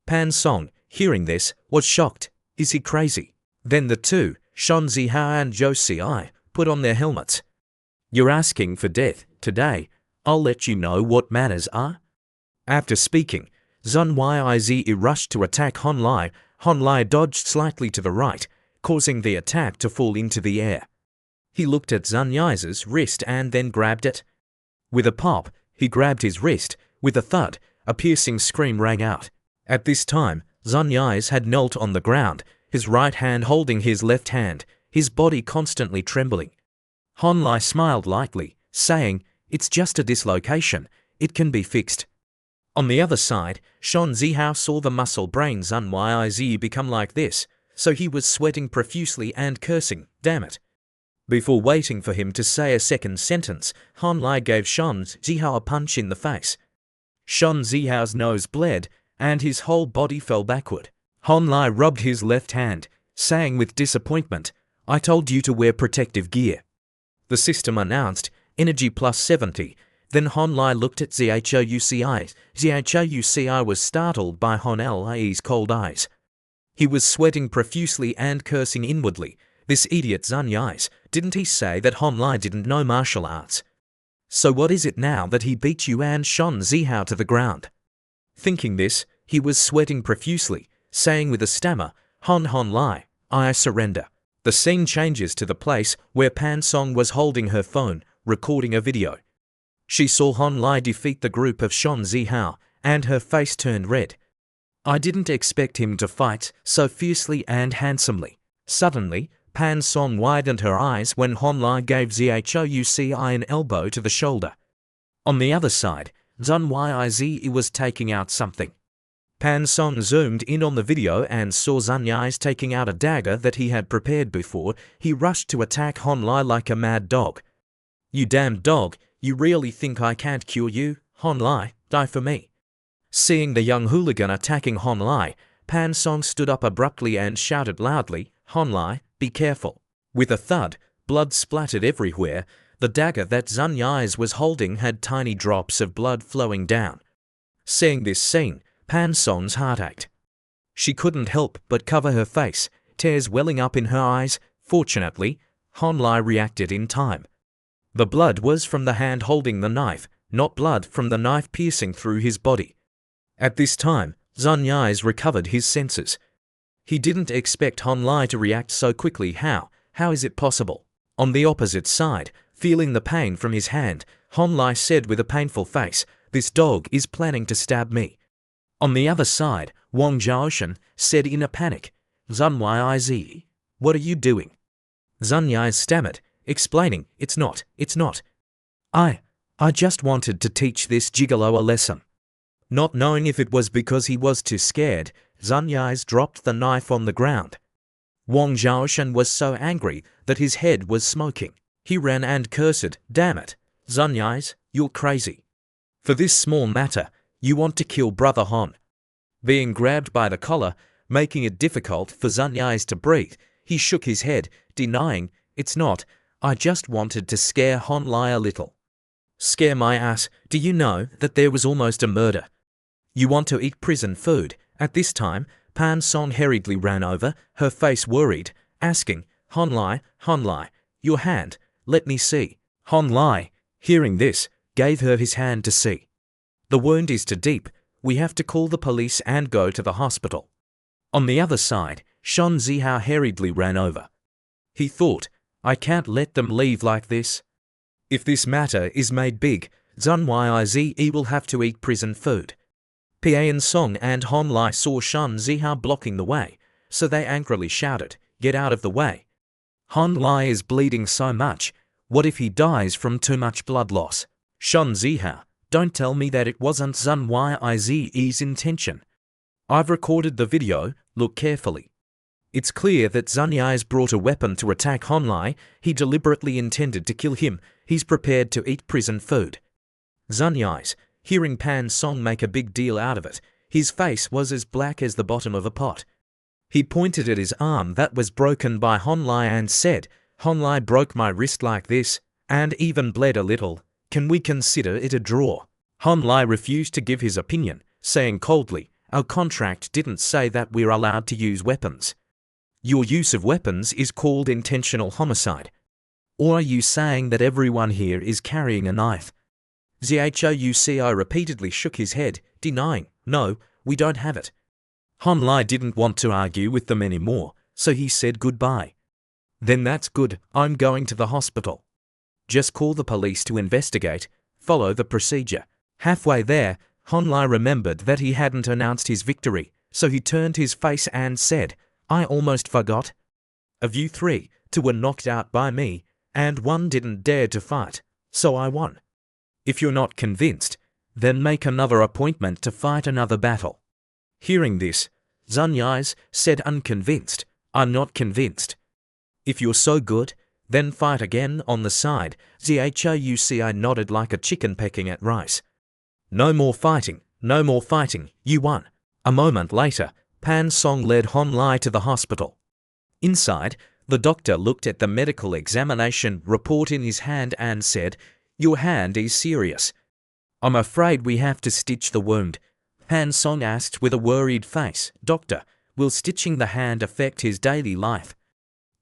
Pan Song, hearing this, was shocked. Is he crazy? Then the 2, Shan Zihao and Zhou Xi, put on their helmets. "You're asking for death today. I'll let you know what manners are." After speaking, Zun Yiz rushed to attack Han Lai. Han Lai dodged slightly to the right, causing the attack to fall into the air. He looked at Zun Yiz's wrist and then grabbed it. With a pop, he grabbed his wrist. With a thud, a piercing scream rang out. At this time, Zun Yiz had knelt on the ground, his right hand holding his left hand, his body constantly trembling. Han Lai smiled lightly, saying, "It's just a dislocation. It can be fixed." On the other side, Shan Zihao saw the muscle brain Zun Yiz become like this, so he was sweating profusely and cursing, "Damn it." Before waiting for him to say a second sentence, Han Lai gave Shan Zihao a punch in the face. Shan Zihao's nose bled, and his whole body fell backward. Han Lai rubbed his left hand, saying with disappointment, "I told you to wear protective gear." The system announced, "Energy plus 70. Then Han Lai looked at Zhou. Zhou was startled by Han Lai's cold eyes. He was sweating profusely and cursing inwardly. This idiot Zun Yiz, didn't he say that Han Lai didn't know martial arts? So what is it now that he beat you and Shan Zihao to the ground? Thinking this, he was sweating profusely, saying with a stammer, Han Lai, I surrender." The scene changes to the place where Pan Song was holding her phone, recording a video. She saw Han Lai defeat the group of Shan Zihao, and her face turned red. "I didn't expect him to fight so fiercely and handsomely." Suddenly, Pan Song widened her eyes when Han Lai gave Zhou an elbow to the shoulder. On the other side, Zun Yiz was taking out something. Pan Song zoomed in on the video and saw Zun Yiz taking out a dagger that he had prepared before. He rushed to attack Han Lai like a mad dog. "You damned dog, you really think I can't cure you? Han Lai, die for me." Seeing the young hooligan attacking Han Lai, Pan Song stood up abruptly and shouted loudly, "Han Lai, be careful. With a thud, blood splattered everywhere. The dagger that Zun Yais was holding had tiny drops of blood flowing down. Seeing this scene, Pan Song's heart ached. She couldn't help but cover her face, tears welling up in her eyes. Fortunately, Hon Lai reacted in time. The blood was from the hand holding the knife, not blood from the knife piercing through his body. At this time, Zun Yais recovered his senses. He didn't expect Hon Lai to react so quickly. How is it possible? On the opposite side, feeling the pain from his hand, Hon Lai said with a painful face, "This dog is planning to stab me." On the other side, Wang Zhaoshan said in a panic, "Zun Yiz, what are you doing?" Zun Yais stammered, explaining, It's not. I just wanted to teach this gigolo a lesson." Not knowing if it was because he was too scared, Zun Yais dropped the knife on the ground. Wang Zhaoshan was so angry that his head was smoking. He ran and cursed, "Damn it, Zun Yais, you're crazy. For this small matter, you want to kill Brother Hon." Being grabbed by the collar, making it difficult for Zun Yais to breathe, he shook his head, denying, "It's not. I just wanted to scare Hon Lai a little." "Scare my ass. Do you know that there was almost a murder? You want to eat prison food?" At this time, Pan Song hurriedly ran over, her face worried, asking, Hon Lai, your hand, let me see." Hon Lai, hearing this, gave her his hand to see. "The wound is too deep. We have to call the police and go to the hospital." On the other side, Shan Zihao hurriedly ran over. He thought, "I can't let them leave like this. If this matter is made big, Zun Yize will have to eat prison food." Pian Song and Hon Lai saw Shan Zihao blocking the way, so they angrily shouted, "Get out of the way. Hon Lai is bleeding so much. What if he dies from too much blood loss?" "Shan Zihao, don't tell me that it wasn't Zun Yize's intention. I've recorded the video, look carefully. It's clear that Zun Yize brought a weapon to attack Hon Lai. He deliberately intended to kill him. He's prepared to eat prison food." Zun Yize, hearing Pan Song make a big deal out of it, his face was as black as the bottom of a pot. He pointed at his arm that was broken by Hon Lai and said, "Hon Lai broke my wrist like this, and even bled a little. Can we consider it a draw?" Hon Lai refused to give his opinion, saying coldly, "Our contract didn't say that we're allowed to use weapons. Your use of weapons is called intentional homicide. Or are you saying that everyone here is carrying a knife?" Zhouci repeatedly shook his head, denying, "No, we don't have it." Hon Lai didn't want to argue with them anymore, so he said goodbye. "Then that's good. I'm going to the hospital. Just call the police to investigate. Follow the procedure." Halfway there, Hon Lai remembered that he hadn't announced his victory, so he turned his face and said, "I almost forgot. Of you 3, 2 were knocked out by me, and 1 didn't dare to fight, so I won. If you're not convinced, then make another appointment to fight another battle." Hearing this, Zun Yize said unconvinced, "I'm not convinced." "If you're so good, then fight again on the side." Zhouci nodded like a chicken pecking at rice. "No more fighting, no more fighting, you won." A moment later, Pan Song led Hon Lai to the hospital. Inside, the doctor looked at the medical examination report in his hand and said, "Your hand is serious. I'm afraid we have to stitch the wound." Pan Song asked with a worried face, "Doctor, will stitching the hand affect his daily life?"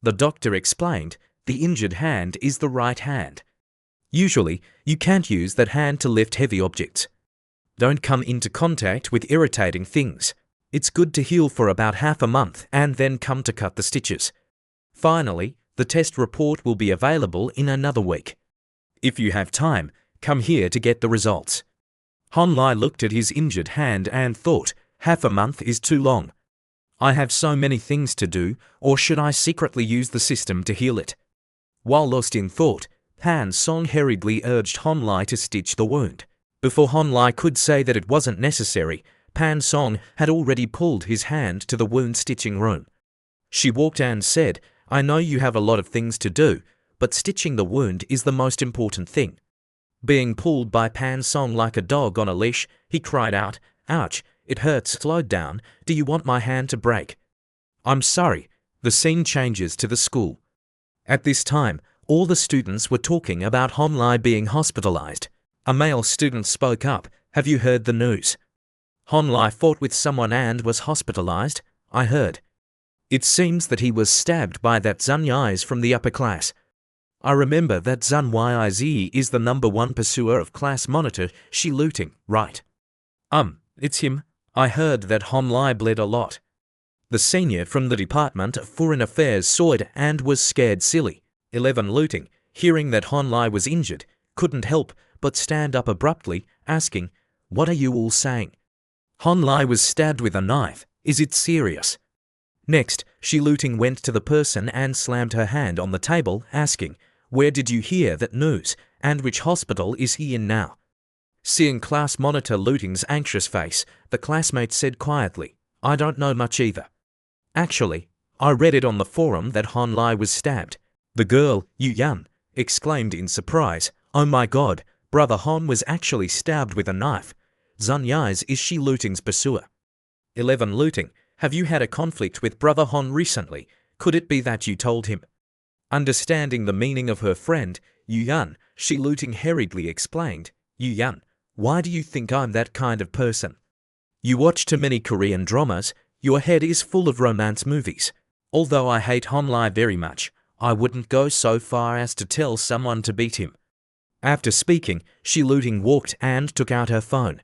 The doctor explained, "The injured hand is the right hand. Usually, you can't use that hand to lift heavy objects. Don't come into contact with irritating things. It's good to heal for about half a month and then come to cut the stitches. Finally, the test report will be available in another week. If you have time, come here to get the results." Hon Lai looked at his injured hand and thought, half a month is too long. I have so many things to do, or should I secretly use the system to heal it? While lost in thought, Pan Song hurriedly urged Hon Lai to stitch the wound. Before Hon Lai could say that it wasn't necessary, Pan Song had already pulled his hand to the wound stitching room. She walked and said, "I know you have a lot of things to do, but stitching the wound is the most important thing." Being pulled by Pan Song like a dog on a leash, he cried out, "Ouch, it hurts." Slowed down, "Do you want my hand to break?" "I'm sorry." The scene changes to the school. At this time, all the students were talking about Hon Lai being hospitalized. A male student spoke up. Have you heard the news? Hon Lai fought with someone and was hospitalized, I heard. It seems that he was stabbed by that Zun Yi's from the upper class. I remember that Zun Yiz is the #1 pursuer of class monitor Shi Luting, right? It's him. I heard that Hon Lai bled a lot. The senior from the Department of Foreign Affairs saw it and was scared silly. 11 Luting, hearing that Hon Lai was injured, couldn't help but stand up abruptly, asking, "What are you all saying? Hon Lai was stabbed with a knife. Is it serious?" Next, Shi Luting went to the person and slammed her hand on the table, asking, "Where did you hear that news, and which hospital is he in now?" Seeing class monitor Luting's anxious face, the classmate said quietly, "I don't know much either. Actually, I read it on the forum that Hon Lai was stabbed." The girl, Yu Yan, exclaimed in surprise, "Oh my god, brother Hon was actually stabbed with a knife. Zun Yi's is Shi Luting's pursuer." 11 Luting, have you had a conflict with brother Hon recently? Could it be that you told him? Understanding the meaning of her friend, Yu Yan, Shi Luting hurriedly explained, "Yu Yan, why do you think I'm that kind of person? You watch too many Korean dramas, your head is full of romance movies. Although I hate Hon Lai very much, I wouldn't go so far as to tell someone to beat him." After speaking, Shi Luting walked and took out her phone.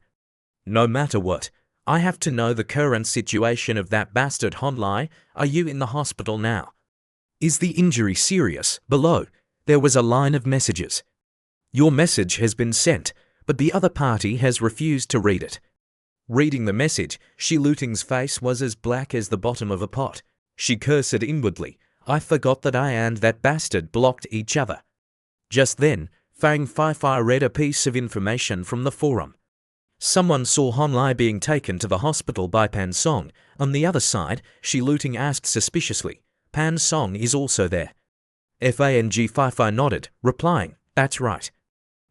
"No matter what, I have to know the current situation of that bastard Hon Lai. Are you in the hospital now? Is the injury serious?" Below, there was a line of messages. "Your message has been sent, but the other party has refused to read it." Reading the message, Shi Luting's face was as black as the bottom of a pot. She cursed inwardly. I forgot that I and that bastard blocked each other. Just then, Fang Fai read a piece of information from the forum. Someone saw Hon Lai being taken to the hospital by Pan Song. On the other side, Shi Luting asked suspiciously, "Pan Song is also there?" Fang Fai nodded, replying, "That's right.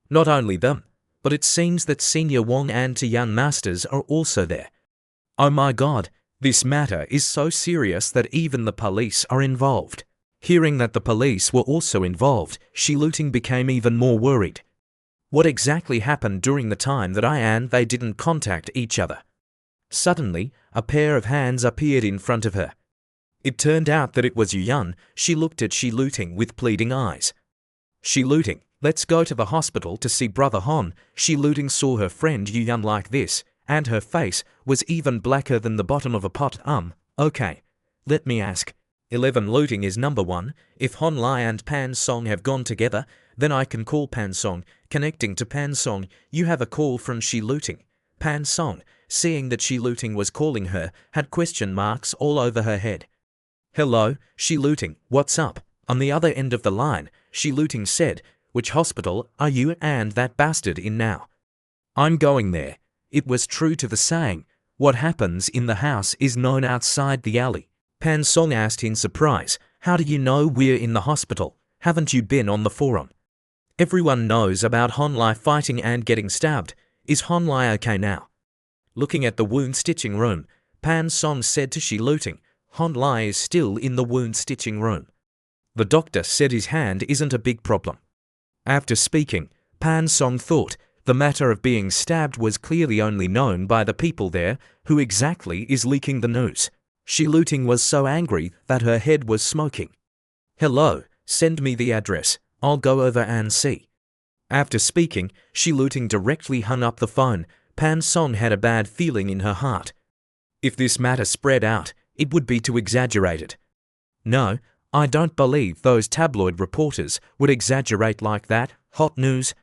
Not only them, but it seems that Senior Wong and Tian Masters are also there. Oh my god, this matter is so serious that even the police are involved." Hearing that the police were also involved, Shi Luting became even more worried. What exactly happened during the time that I and they didn't contact each other? Suddenly, a pair of hands appeared in front of her. It turned out that it was Yu Yan. She looked at Shi Luting with pleading eyes. "Shi Luting, let's go to the hospital to see brother Hon." Shi Luting saw her friend Yu Yan like this, and her face was even blacker than the bottom of a pot. Okay. Let me ask. 11 Luting is #1. If Hon Lai and Pan Song have gone together, then I can call Pan Song. Connecting to Pan Song, you have a call from Shi Luting. Pan Song, seeing that Shi Luting was calling her, had question marks all over her head. "Hello, Shi Luting, what's up?" On the other end of the line, Shi Luting said, "Which hospital are you and that bastard in now?" "I'm going there." It was true to the saying, "What happens in the house is known outside the alley." Pan Song asked in surprise, "How do you know we're in the hospital? Haven't you been on the forum? Everyone knows about Hon Lai fighting and getting stabbed. Is Hon Lai okay now?" Looking at the wound stitching room, Pan Song said to Shi Luting, "Hon Lai is still in the wound stitching room. The doctor said his hand isn't a big problem." After speaking, Pan Song thought the matter of being stabbed was clearly only known by the people there. Who exactly is leaking the news? Shi Luting was so angry that her head was smoking. "Hello, send me the address. I'll go over and see." After speaking, Shi Luting directly hung up the phone. Pan Song had a bad feeling in her heart. If this matter spread out, it would be too exaggerated. No, I don't believe those tabloid reporters would exaggerate like that. Hot news.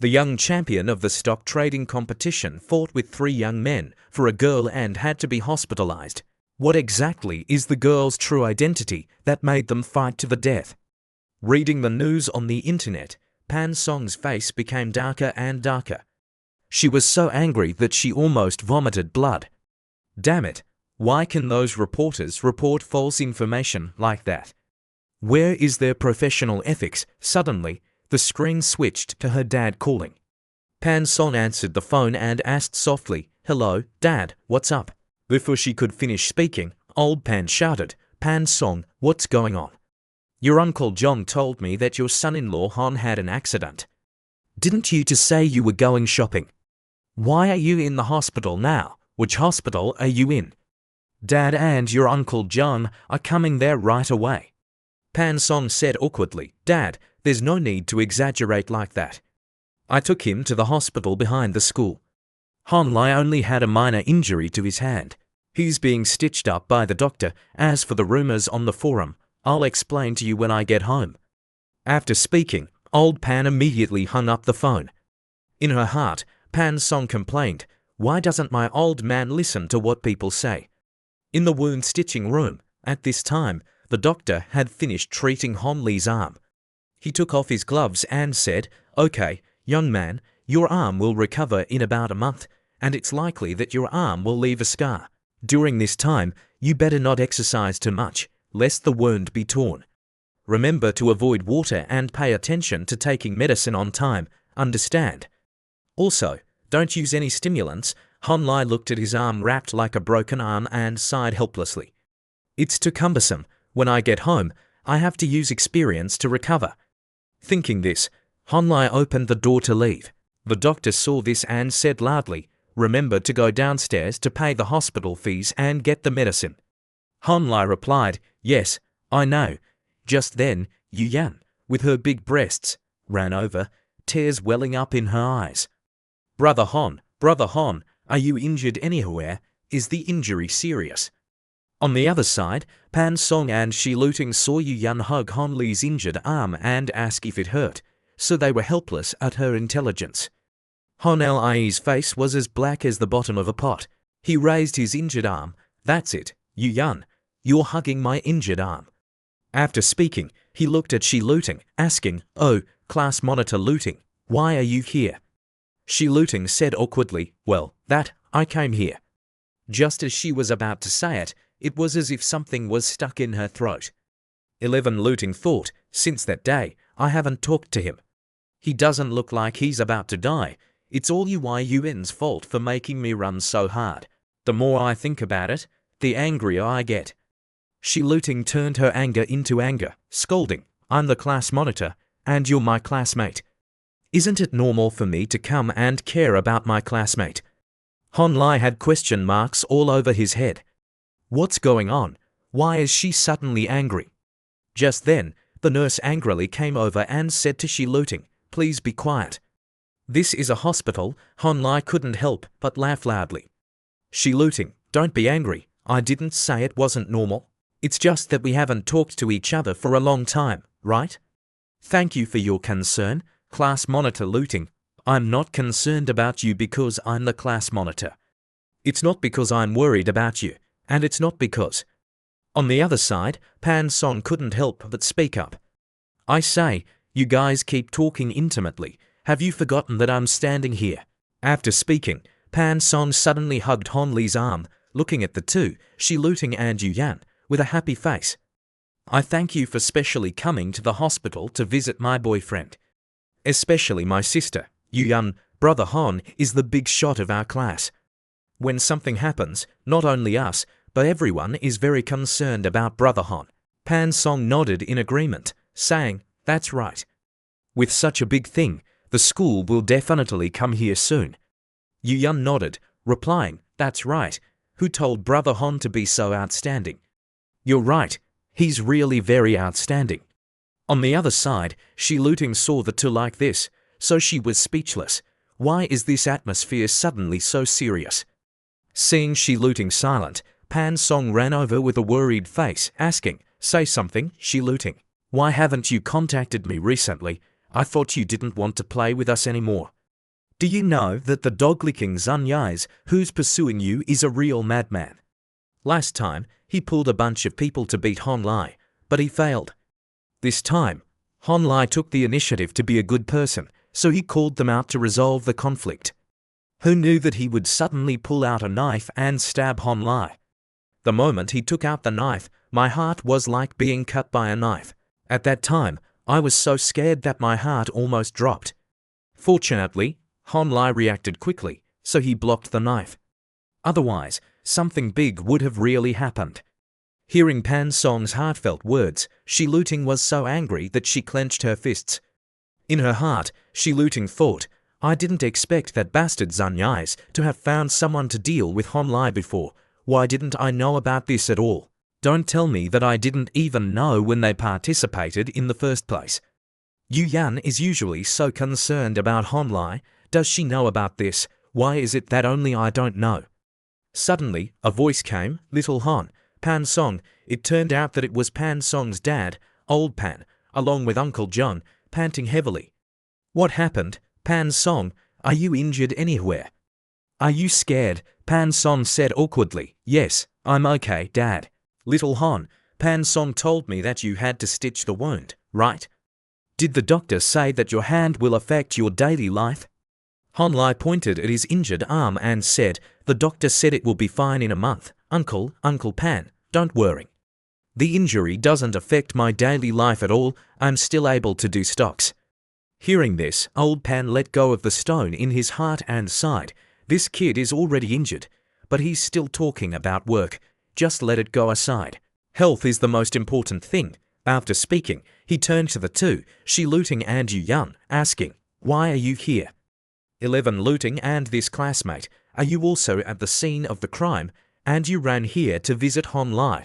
The young champion of the stock trading competition fought with 3 young men for a girl and had to be hospitalized. What exactly is the girl's true identity that made them fight to the death? Reading the news on the internet, Pan Song's face became darker and darker. She was so angry that she almost vomited blood. Damn it, why can those reporters report false information like that? Where is their professional ethics? Suddenly, the screen switched to her dad calling. Pan Song answered the phone and asked softly, "Hello, Dad, what's up?" Before she could finish speaking, old Pan shouted, "Pan Song, what's going on? Your Uncle John told me that your son-in-law Han had an accident. Didn't you just say you were going shopping? Why are you in the hospital now? Which hospital are you in? Dad and your Uncle John are coming there right away. Pan Song said awkwardly, Dad, there's no need to exaggerate like that. I took him to the hospital behind the school. Han Lai only had a minor injury to his hand. He's being stitched up by the doctor. As for the rumors on the forum, I'll explain to you when I get home. After speaking, old Pan immediately hung up the phone. In her heart, Pan Song complained, why doesn't my old man listen to what people say? In the wound stitching room, at this time, the doctor had finished treating Hon Lee's arm. He took off his gloves and said, okay, young man, your arm will recover in about a month, and it's likely that your arm will leave a scar. During this time, you better not exercise too much, lest the wound be torn. Remember to avoid water and pay attention to taking medicine on time, understand? Also, don't use any stimulants. Han Lai looked at his arm wrapped like a broken arm and sighed helplessly. It's too cumbersome. When I get home, I have to use experience to recover. Thinking this, Han Lai opened the door to leave. The doctor saw this and said loudly, remember to go downstairs to pay the hospital fees and get the medicine. Han Lai replied, yes, I know. Just then, Yu Yan, with her big breasts, ran over, tears welling up in her eyes. Brother Han, are you injured anywhere? Is the injury serious? On the other side, Pan Song and Shi Luting saw Yu Yan hug Hon Lee's injured arm and ask if it hurt, so they were helpless at her intelligence. Hon Lie's face was as black as the bottom of a pot. He raised his injured arm. That's it, Yu Yan, you're hugging my injured arm. After speaking, he looked at Shi Luting, asking, oh, class monitor Luting, why are you here? Shi Luting said awkwardly, well, I came here. Just as she was about to say it, it was as if something was stuck in her throat. 11 Luting thought, since that day, I haven't talked to him. He doesn't look like he's about to die. It's all Yun's fault for making me run so hard. The more I think about it, the angrier I get. Shi Luting turned her anger into anger, scolding, I'm the class monitor, and you're my classmate. Isn't it normal for me to come and care about my classmate? Hon Lai had question marks all over his head. What's going on? Why is she suddenly angry? Just then, the nurse angrily came over and said to Shi Luting, please be quiet. This is a hospital. Hon Lai couldn't help but laugh loudly. Shi Luting, don't be angry. I didn't say it wasn't normal. It's just that we haven't talked to each other for a long time, right? Thank you for your concern, class monitor Luting. I'm not concerned about you because I'm the class monitor. It's not because I'm worried about you, and it's not because. On the other side, Pan Song couldn't help but speak up. I say, you guys keep talking intimately. Have you forgotten that I'm standing here? After speaking, Pan Song suddenly hugged Hon Lee's arm, looking at the two, Shi Luting and Yu Yan, with a happy face. I thank you for specially coming to the hospital to visit my boyfriend. Especially my sister. Yu Yan, brother Han, is the big shot of our class. When something happens, not only us, but everyone is very concerned about brother Han. Pan Song nodded in agreement, saying, that's right. With such a big thing, the school will definitely come here soon. Yu Yan nodded, replying, that's right. Who told brother Han to be so outstanding? You're right. He's really very outstanding. On the other side, Shi Luting saw the two like this, so she was speechless. Why is this atmosphere suddenly so serious? Seeing Shi Luting silent, Pan Song ran over with a worried face, asking, say something, Shi Luting. Why haven't you contacted me recently? I thought you didn't want to play with us anymore. Do you know that the dog-licking Zun Yais who's pursuing you is a real madman? Last time, he pulled a bunch of people to beat Hon Lai, but he failed. This time, Hon Lai took the initiative to be a good person, so he called them out to resolve the conflict. Who knew that he would suddenly pull out a knife and stab Hon Lai? The moment he took out the knife, my heart was like being cut by a knife. At that time, I was so scared that my heart almost dropped. Fortunately, Hon Lai reacted quickly, so he blocked the knife. Otherwise, something big would have really happened. Hearing Pan Song's heartfelt words, Shi Luting was so angry that she clenched her fists. In her heart, Shi Luting thought, I didn't expect that bastard Zun Yais to have found someone to deal with Hon Lai before. Why didn't I know about this at all? Don't tell me that I didn't even know when they participated in the first place. Yu Yan is usually so concerned about Hon Lai. Does she know about this? Why is it that only I don't know? Suddenly, a voice came, Little Hon, Pan Song. It turned out that it was Pan Song's dad, Old Pan, along with Uncle John, panting heavily. What happened, Pan Song? Are you injured anywhere? Are you scared? Pan Song said awkwardly. Yes, I'm okay, Dad. Little Hon, Pan Song told me that you had to stitch the wound, right? Did the doctor say that your hand will affect your daily life? Hon Lai pointed at his injured arm and said, the doctor said it will be fine in a month. Uncle Pan, don't worry. The injury doesn't affect my daily life at all. I'm still able to do stocks. Hearing this, Old Pan let go of the stone in his heart and sighed. This kid is already injured, but he's still talking about work. Just let it go aside. Health is the most important thing. After speaking, he turned to the two, Shi Luting and Yu Yan, asking, why are you here? 11 Luting and this classmate, are you also at the scene of the crime, and you ran here to visit Hon Lai?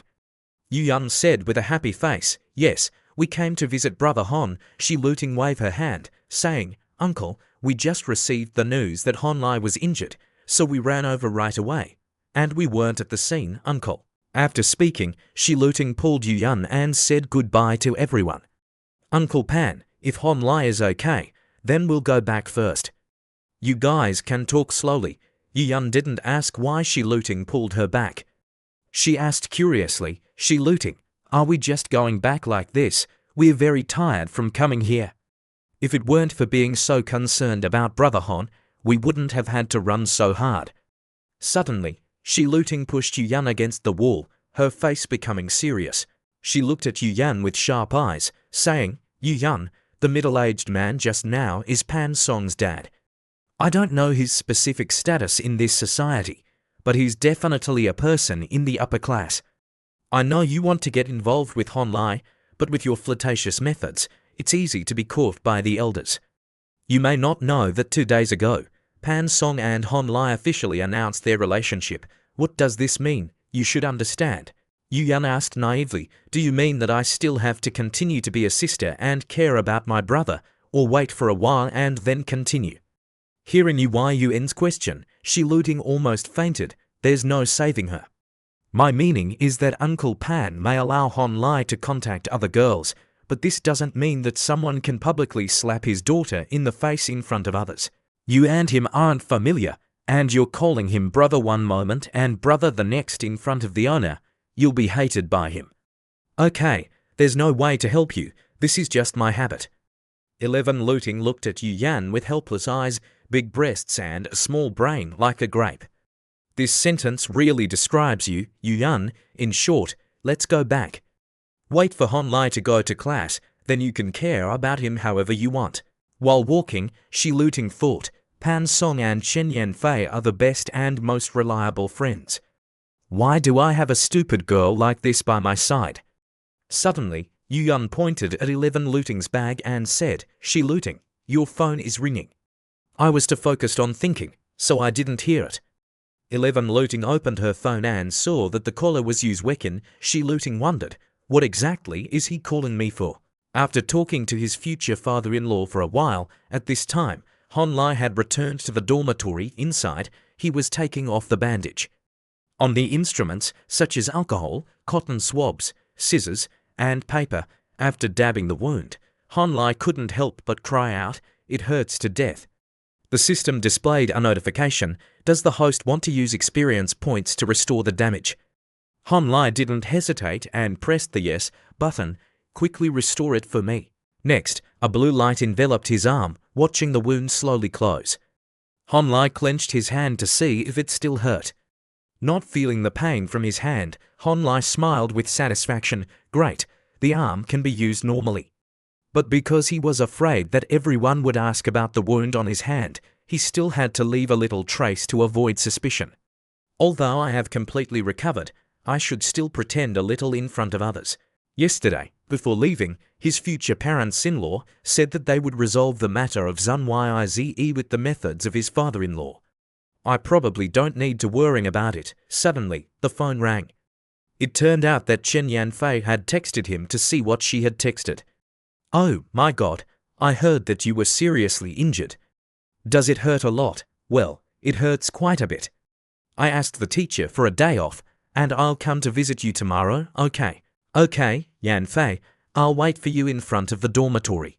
Yu Yan said with a happy face, yes, we came to visit Brother Hon. Shi Luting waved her hand, saying, Uncle, we just received the news that Hon Lai was injured, so we ran over right away. And we weren't at the scene, Uncle. After speaking, Shi Luting pulled Yu Yan and said goodbye to everyone. Uncle Pan, if Hon Lai is okay, then we'll go back first. You guys can talk slowly. Yu Yan didn't ask why Shi Luting pulled her back. She asked curiously, Shi Luting, are we just going back like this? We're very tired from coming here. If it weren't for being so concerned about Brother Hon, we wouldn't have had to run so hard. Suddenly, Shi Luting pushed Yu Yan against the wall, her face becoming serious. She looked at Yu Yan with sharp eyes, saying, Yu Yan, the middle-aged man just now is Pan Song's dad. I don't know his specific status in this society, but he's definitely a person in the upper class. I know you want to get involved with Hon Lai, but with your flirtatious methods, it's easy to be caught by the elders. You may not know that 2 days ago, Pan Song and Hon Lai officially announced their relationship. What does this mean? You should understand. Yu Yan asked naively, do you mean that I still have to continue to be a sister and care about my brother, or wait for a while and then continue? Hearing Yu Yun's question, Shi Luting almost fainted. There's no saving her. My meaning is that Uncle Pan may allow Hon Lai to contact other girls, but this doesn't mean that someone can publicly slap his daughter in the face in front of others. You and him aren't familiar, and you're calling him brother one moment and brother the next in front of the owner. You'll be hated by him. Okay, there's no way to help you. This is just my habit. 11 Luting looked at Yu Yan with helpless eyes, big breasts and a small brain like a grape. This sentence really describes you, Yu Yan. In short, let's go back. Wait for Hon Lai to go to class, then you can care about him however you want. While walking, Shi Luting thought, Pan Song and Chen Yanfei are the best and most reliable friends. Why do I have a stupid girl like this by my side? Suddenly, Yu Yan pointed at 11 Luting's bag and said, Shi Luting, your phone is ringing. I was too focused on thinking, so I didn't hear it. 11 Luting opened her phone and saw that the caller was Yu Wekin. Shi Luting wondered, what exactly is he calling me for? After talking to his future father-in-law for a while, at this time, Hon Lai had returned to the dormitory. Inside, he was taking off the bandage. On the instruments, such as alcohol, cotton swabs, scissors, and paper, after dabbing the wound, Hon Lai couldn't help but cry out, it hurts to death. The system displayed a notification, does the host want to use experience points to restore the damage? Hon Lai didn't hesitate and pressed the yes button, quickly restore it for me. Next, a blue light enveloped his arm, watching the wound slowly close. Hon Lai clenched his hand to see if it still hurt. Not feeling the pain from his hand, Hon Lai smiled with satisfaction. Great, the arm can be used normally. But because he was afraid that everyone would ask about the wound on his hand, he still had to leave a little trace to avoid suspicion. Although I have completely recovered, I should still pretend a little in front of others. Yesterday, before leaving, his future parents-in-law said that they would resolve the matter of Zunyize with the methods of his father-in-law. I probably don't need to worrying about it. Suddenly, the phone rang. It turned out that Chen Yanfei had texted him to see what she had texted. "Oh, my God, I heard that you were seriously injured. Does it hurt a lot?" "Well, it hurts quite a bit. I asked the teacher for a day off, and I'll come to visit you tomorrow, okay?" "Okay, Yanfei, I'll wait for you in front of the dormitory."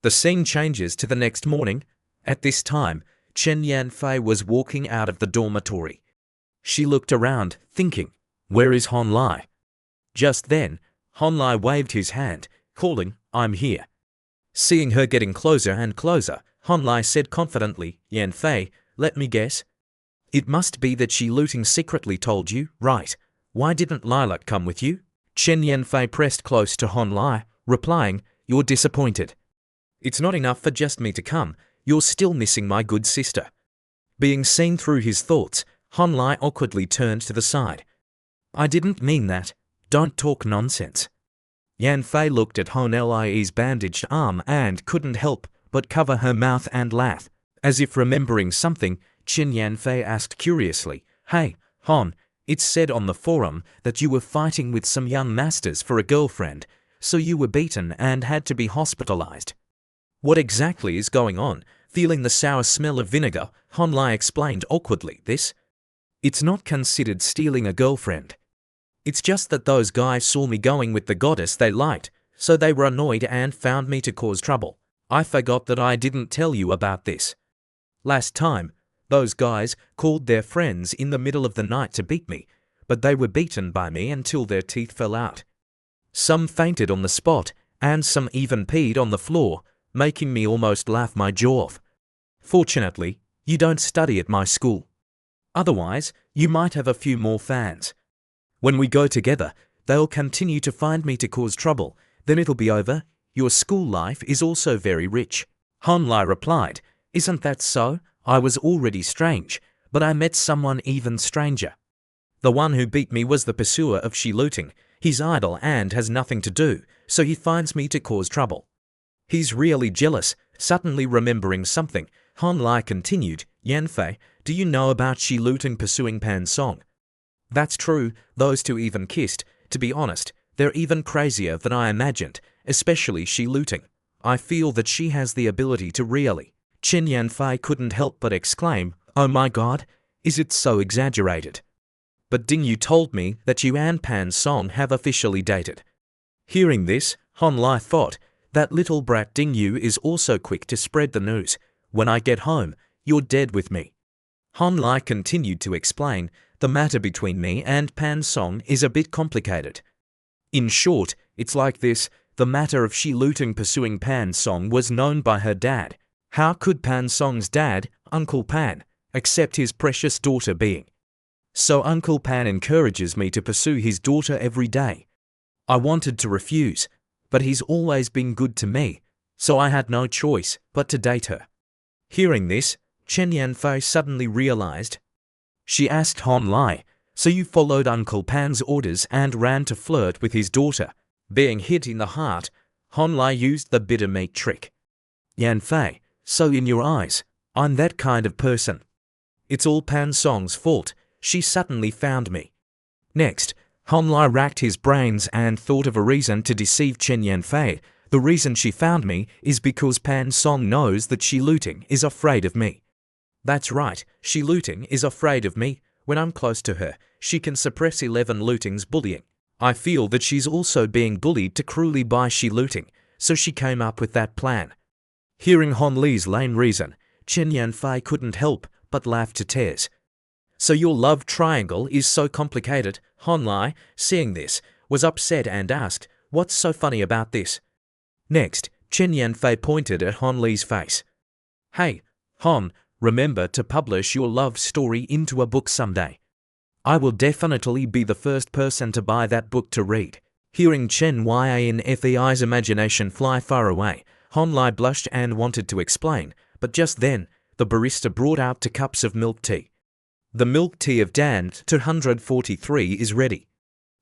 The scene changes to the next morning. At this time, Chen Yanfei was walking out of the dormitory. She looked around, thinking, "Where is Hon Lai?" Just then, Hon Lai waved his hand, calling, "I'm here." Seeing her getting closer and closer, Hon Lai said confidently, "Yanfei, let me guess. It must be that Shi Luting secretly told you, right? Why didn't Lilac come with you?" Chen Yanfei pressed close to Hon Lai, replying, "You're disappointed. It's not enough for just me to come, you're still missing my good sister." Being seen through his thoughts, Hon Lai awkwardly turned to the side. "I didn't mean that. Don't talk nonsense." Yanfei looked at Hon Lai's bandaged arm and couldn't help but cover her mouth and laugh. As if remembering something, Chen Yanfei asked curiously, "Hey, Hon, it's said on the forum that you were fighting with some young masters for a girlfriend, so you were beaten and had to be hospitalized. What exactly is going on?" Feeling the sour smell of vinegar, Hon Lai explained awkwardly, "It's not considered stealing a girlfriend. It's just that those guys saw me going with the goddess they liked, so they were annoyed and found me to cause trouble. I forgot that I didn't tell you about this. Last time, those guys called their friends in the middle of the night to beat me, but they were beaten by me until their teeth fell out. Some fainted on the spot, and some even peed on the floor, making me almost laugh my jaw off. Fortunately, you don't study at my school. Otherwise, you might have a few more fans. When we go together, they'll continue to find me to cause trouble, then it'll be over. Your school life is also very rich." Hon Lai replied, "Isn't that so? I was already strange, but I met someone even stranger. The one who beat me was the pursuer of Shi Luting. He's idle and has nothing to do, so he finds me to cause trouble. He's really jealous." Suddenly remembering something, Hon Lai continued, "Yanfei, do you know about Shi Luting pursuing Pan Song?" "That's true, those two even kissed. To be honest, they're even crazier than I imagined, especially Shi Luting. I feel that she has the ability to really..." Chen Yanfei couldn't help but exclaim, "Oh my God, is it so exaggerated? But Ding Yu told me that you and Pan Song have officially dated." Hearing this, Hon Lai thought, "That little brat Ding Yu is also quick to spread the news. When I get home, you're dead with me." Hon Lai continued to explain, "The matter between me and Pan Song is a bit complicated. In short, it's like this. The matter of Shi Luting pursuing Pan Song was known by her dad. How could Pan Song's dad, Uncle Pan, accept his precious daughter being? So Uncle Pan encourages me to pursue his daughter every day. I wanted to refuse, but he's always been good to me, so I had no choice but to date her." Hearing this, Chen Yanfei suddenly realized. She asked Hon Lai, "So you followed Uncle Pan's orders and ran to flirt with his daughter?" Being hit in the heart, Hon Lai used the bitter meat trick. "Yanfei, so in your eyes, I'm that kind of person. It's all Pan Song's fault. She suddenly found me." Next, Hon Lai racked his brains and thought of a reason to deceive Chen Yanfei. "The reason she found me is because Pan Song knows that Shi Luting is afraid of me." "That's right, Shi Luting is afraid of me. When I'm close to her, she can suppress 11 Luting's bullying. I feel that she's also being bullied to cruelly by Shi Luting, so she came up with that plan." Hearing Hon Lai's lame reason, Chen Yanfei couldn't help but laugh to tears. "So your love triangle is so complicated?" Hon Lai, seeing this, was upset and asked, "What's so funny about this?" Next, Chen Yanfei pointed at Hon Lai's face. "Hey, Hon, remember to publish your love story into a book someday. I will definitely be the first person to buy that book to read." Hearing Chen Yanfei's imagination fly far away, Hon Lai blushed and wanted to explain, but just then, the barista brought out 2 cups of milk tea. "The milk tea of Dan 243 is ready."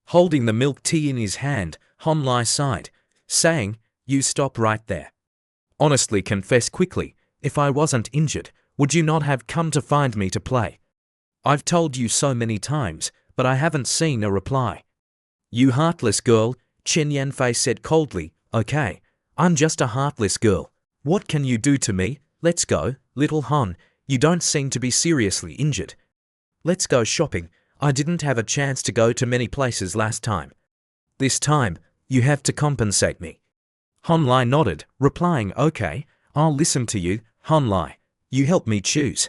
Holding the milk tea in his hand, Han Lai sighed, saying, "You stop right there. Honestly confess quickly, if I wasn't injured, would you not have come to find me to play? I've told you so many times, but I haven't seen a reply." "You heartless girl," Chen Yanfei said coldly. "Okay, I'm just a heartless girl. What can you do to me? Let's go, little Han, you don't seem to be seriously injured. Let's go shopping. I didn't have a chance to go to many places last time. This time, you have to compensate me." Han Lai nodded, replying, "Okay, I'll listen to you, Han Lai. You help me choose."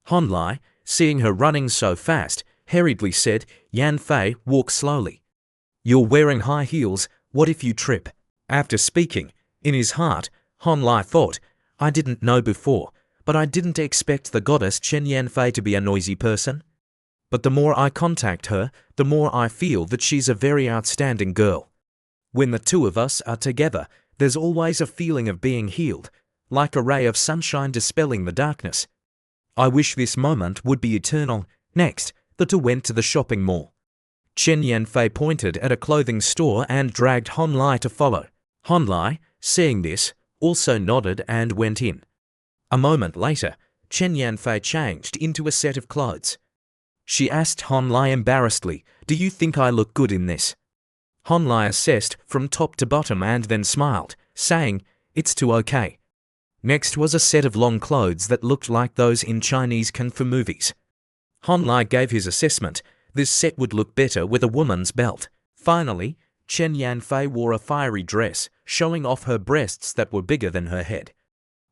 Han Lai, seeing her running so fast, hurriedly said, "Yan Fei, walk slowly. You're wearing high heels, what if you trip?" After speaking, in his heart, Han Lai thought, "I didn't know before, but I didn't expect the goddess Chen Yanfei to be a noisy person. But the more I contact her, the more I feel that she's a very outstanding girl. When the two of us are together, there's always a feeling of being healed, like a ray of sunshine dispelling the darkness. I wish this moment would be eternal." Next, the two went to the shopping mall. Chen Yanfei pointed at a clothing store and dragged Han Lai to follow. Han Lai, seeing this, also nodded and went in. A moment later, Chen Yanfei changed into a set of clothes. She asked Han Lai embarrassedly, "Do you think I look good in this?" Han Lai assessed from top to bottom and then smiled, saying, "It's too okay." Next was a set of long clothes that looked like those in Chinese kung fu movies. Han Lai gave his assessment. This set would look better with a woman's belt. Finally, Chen Yanfei wore a fiery dress, showing off her breasts that were bigger than her head.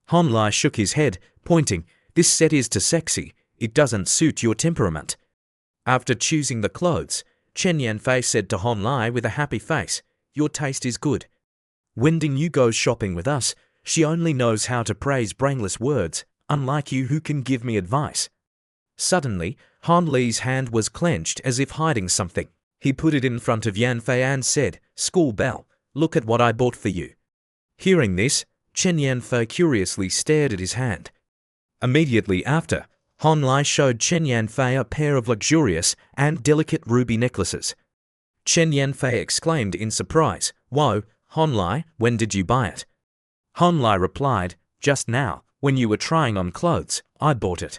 Han Lai shook his head, pointing, "This set is too sexy. It doesn't suit your temperament." After choosing the clothes, Chen Yanfei said to Han Lai with a happy face, "Your taste is good. When Ding Yu goes shopping with us, she only knows how to praise brainless words, unlike you who can give me advice." Suddenly, Han Li's hand was clenched as if hiding something. He put it in front of Yanfei and said, "School bell, look at what I bought for you." Hearing this, Chen Yanfei curiously stared at his hand. Immediately after, Han Lai showed Chen Yanfei a pair of luxurious and delicate ruby necklaces. Chen Yanfei exclaimed in surprise, "Whoa, Han Lai, when did you buy it?" Han Lai replied, "Just now, when you were trying on clothes, I bought it."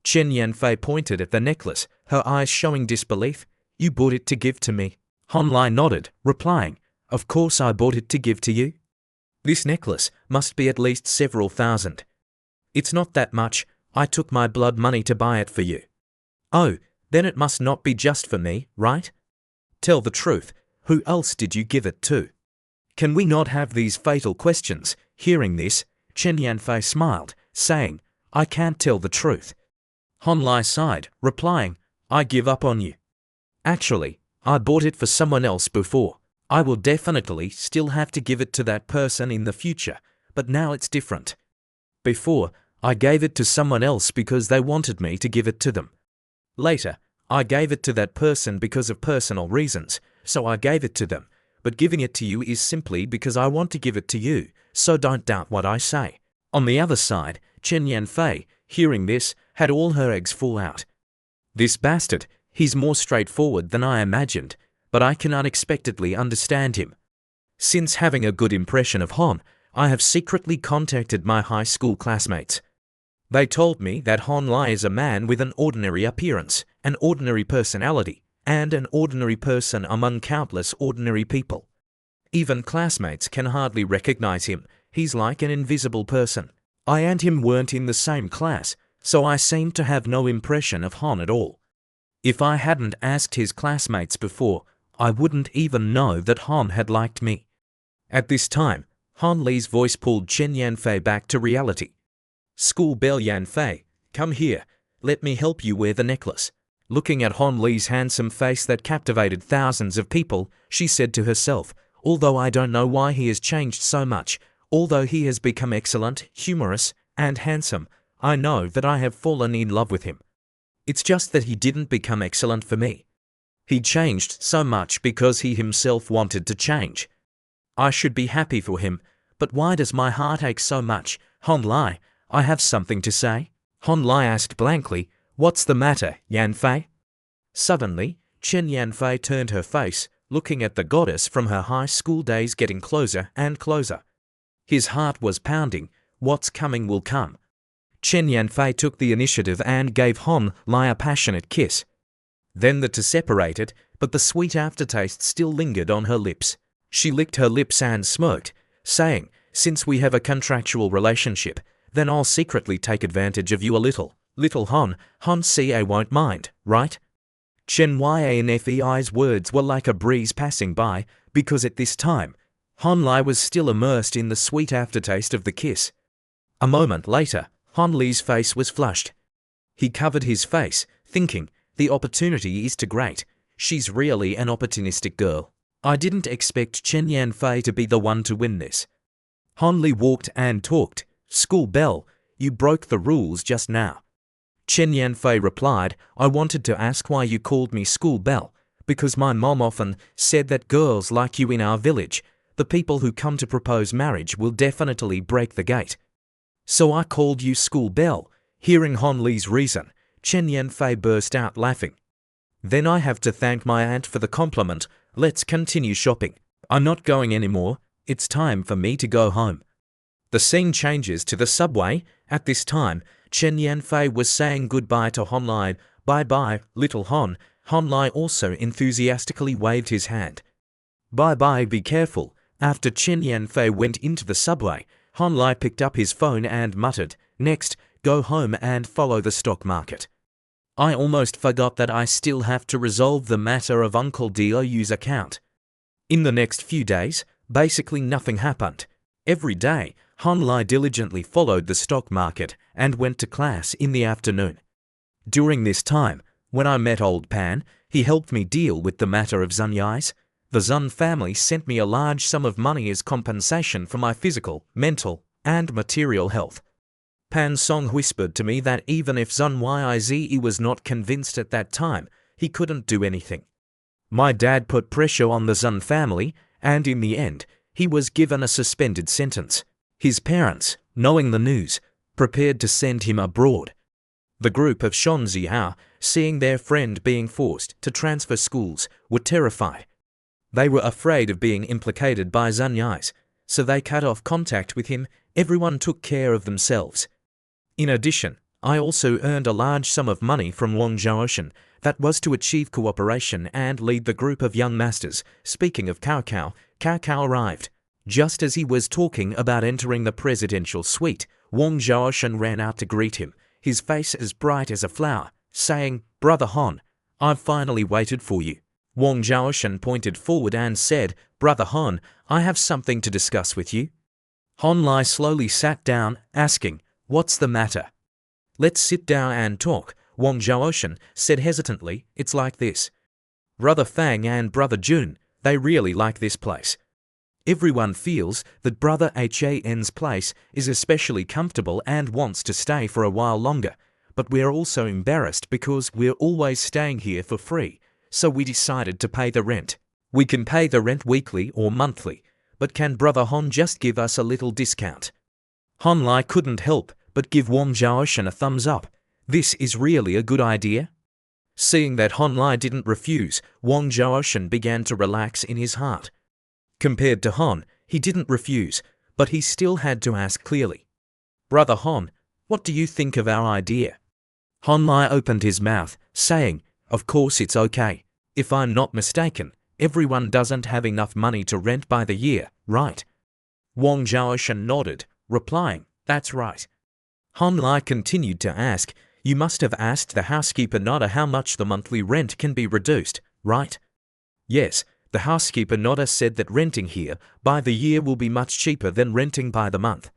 Chen Yanfei pointed at the necklace, her eyes showing disbelief. "You bought it to give to me?" Han Lai nodded, replying, "Of course I bought it to give to you. This necklace must be at least several thousand. It's not that much. I took my blood money to buy it for you." "Oh, then it must not be just for me, right? Tell the truth, who else did you give it to? Can we not have these fatal questions?" Hearing this, Chen Yanfei smiled, saying, "I can't tell the truth." Han Lai sighed, replying, "I give up on you. Actually, I bought it for someone else before. I will definitely still have to give it to that person in the future, but now it's different. Before, I gave it to someone else because they wanted me to give it to them. Later, I gave it to that person because of personal reasons, so I gave it to them, but giving it to you is simply because I want to give it to you, so don't doubt what I say." On the other side, Chen Yanfei, hearing this, had all her eggs fall out. "This bastard, he's more straightforward than I imagined, but I can unexpectedly understand him. Since having a good impression of Han, I have secretly contacted my high school classmates. They told me that Han Lai is a man with an ordinary appearance, an ordinary personality, and an ordinary person among countless ordinary people. Even classmates can hardly recognize him. He's like an invisible person. I and him weren't in the same class, so I seemed to have no impression of Han at all. If I hadn't asked his classmates before, I wouldn't even know that Han had liked me." At this time, Han Li's voice pulled Chen Yanfei back to reality. "School bell Yanfei, come here, let me help you wear the necklace." Looking at Han Li's handsome face that captivated thousands of people, she said to herself, "Although I don't know why he has changed so much, although he has become excellent, humorous, and handsome, I know that I have fallen in love with him. It's just that he didn't become excellent for me. He changed so much because he himself wanted to change. I should be happy for him, but why does my heart ache so much? Han Lai, I have something to say." Han Lai asked blankly, "What's the matter, Yanfei?" Suddenly, Chen Yanfei turned her face, looking at the goddess from her high school days getting closer and closer. His heart was pounding. What's coming will come. Chen Yanfei took the initiative and gave Han Lai a passionate kiss. Then the two separated, but the sweet aftertaste still lingered on her lips. She licked her lips and smirked, saying, "Since we have a contractual relationship, then I'll secretly take advantage of you a little. Little Han Ca won't mind, right?" Chen Yanfei's words were like a breeze passing by, because at this time, Han Lai was still immersed in the sweet aftertaste of the kiss. A moment later, Han Li's face was flushed. He covered his face, thinking, the opportunity is too great. She's really an opportunistic girl. I didn't expect Chen Yanfei to be the one to win this. Han Li walked and talked. "School bell, you broke the rules just now." Chen Yanfei replied, "I wanted to ask why you called me school bell, because my mom often said that girls like you in our village, the people who come to propose marriage, will definitely break the gate. So I called you school bell." Hearing Han Li's reason, Chen Yanfei burst out laughing. "Then I have to thank my aunt for the compliment. Let's continue shopping. I'm not going anymore. It's time for me to go home." The scene changes to the subway. At this time, Chen Yanfei was saying goodbye to Han Lai. "Bye-bye, little Han." Han Lai also enthusiastically waved his hand. "Bye-bye, be careful." After Chen Yanfei went into the subway, Han Lai picked up his phone and muttered, "Next, go home and follow the stock market. I almost forgot that I still have to resolve the matter of Uncle Diou's account." In the next few days, basically nothing happened. Every day, Han Lai diligently followed the stock market and went to class in the afternoon. During this time, when I met old Pan, he helped me deal with the matter of Zunyai's. The Zun family sent me a large sum of money as compensation for my physical, mental, and material health. Pan Song whispered to me that even if Zun Yize was not convinced at that time, he couldn't do anything. My dad put pressure on the Zun family, and in the end, he was given a suspended sentence. His parents, knowing the news, prepared to send him abroad. The group of Shon Zihao, seeing their friend being forced to transfer schools, were terrified. They were afraid of being implicated by Zunyai's, so they cut off contact with him. Everyone took care of themselves. In addition, I also earned a large sum of money from Wang Zhaoshan that was to achieve cooperation and lead the group of young masters. Speaking of Cao Cao arrived. Just as he was talking about entering the presidential suite, Wang Zhaoshan ran out to greet him, his face as bright as a flower, saying, "Brother Han, I've finally waited for you." Wang Zhaoshan pointed forward and said, "Brother Han, I have something to discuss with you." Han Lai slowly sat down, asking, "What's the matter?" "Let's sit down and talk," Wang Zhaoshan said hesitantly. "It's like this. Brother Fang and Brother Jun, they really like this place. Everyone feels that Brother Han's place is especially comfortable and wants to stay for a while longer, but we're also embarrassed because we're always staying here for free, so we decided to pay the rent. We can pay the rent weekly or monthly, but can Brother Han just give us a little discount?" Han Lai couldn't help but give Wang Zhaoshan a thumbs up. This is really a good idea. Seeing that Han Lai didn't refuse, Wang Zhaoshan began to relax in his heart. Compared to Han, he didn't refuse, but he still had to ask clearly. "Brother Han, what do you think of our idea?" Han Lai opened his mouth, saying, "Of course it's okay. If I'm not mistaken, everyone doesn't have enough money to rent by the year, right?" Wang Zhaoshan nodded, replying, "That's right." Han Lai continued to ask, "You must have asked the housekeeper Nada how much the monthly rent can be reduced, right?" "Yes, the housekeeper Nada said that renting here by the year will be much cheaper than renting by the month.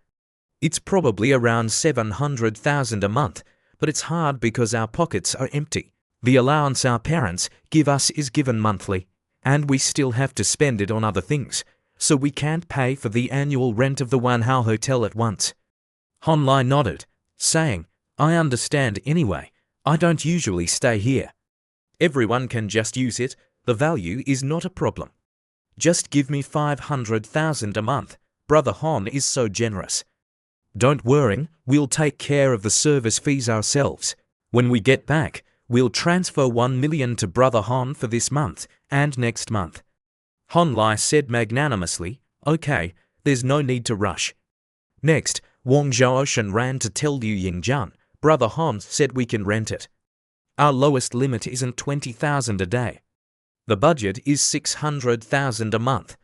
It's probably around 700,000 a month, but it's hard because our pockets are empty. The allowance our parents give us is given monthly, and we still have to spend it on other things, so we can't pay for the annual rent of the Wanhao Hotel at once." Han Lai nodded, saying, "I understand anyway. I don't usually stay here. Everyone can just use it. The value is not a problem. Just give me 500,000 a month. Brother Han is so generous. Don't worry, we'll take care of the service fees ourselves. When we get back, We'll transfer 1 million to Brother Hon for this month and next month. Hon Lai said magnanimously, okay, there's no need to rush. Next, Wang Zhaoshan ran to tell Liu Yingjun, Brother Hon said we can rent it. Our lowest limit isn't 20,000 a day. The budget is 600,000 a month.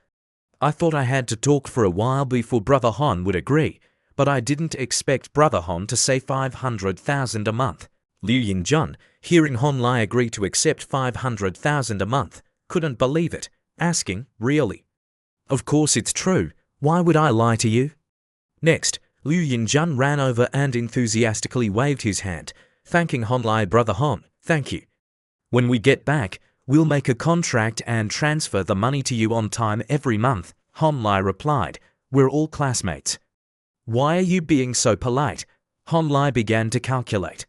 I thought I had to talk for a while before Brother Hon would agree, but I didn't expect Brother Hon to say 500,000 a month. Liu Yingjun, hearing Hon Lai agree to accept 500,000 a month, couldn't believe it, asking, really? Of course it's true, why would I lie to you? Next, Liu Yingjun ran over and enthusiastically waved his hand, thanking Hon Lai. Brother Hon, thank you. When we get back, we'll make a contract and transfer the money to you on time every month, Hon Lai replied. We're all classmates. Why are you being so polite? Hon Lai began to calculate.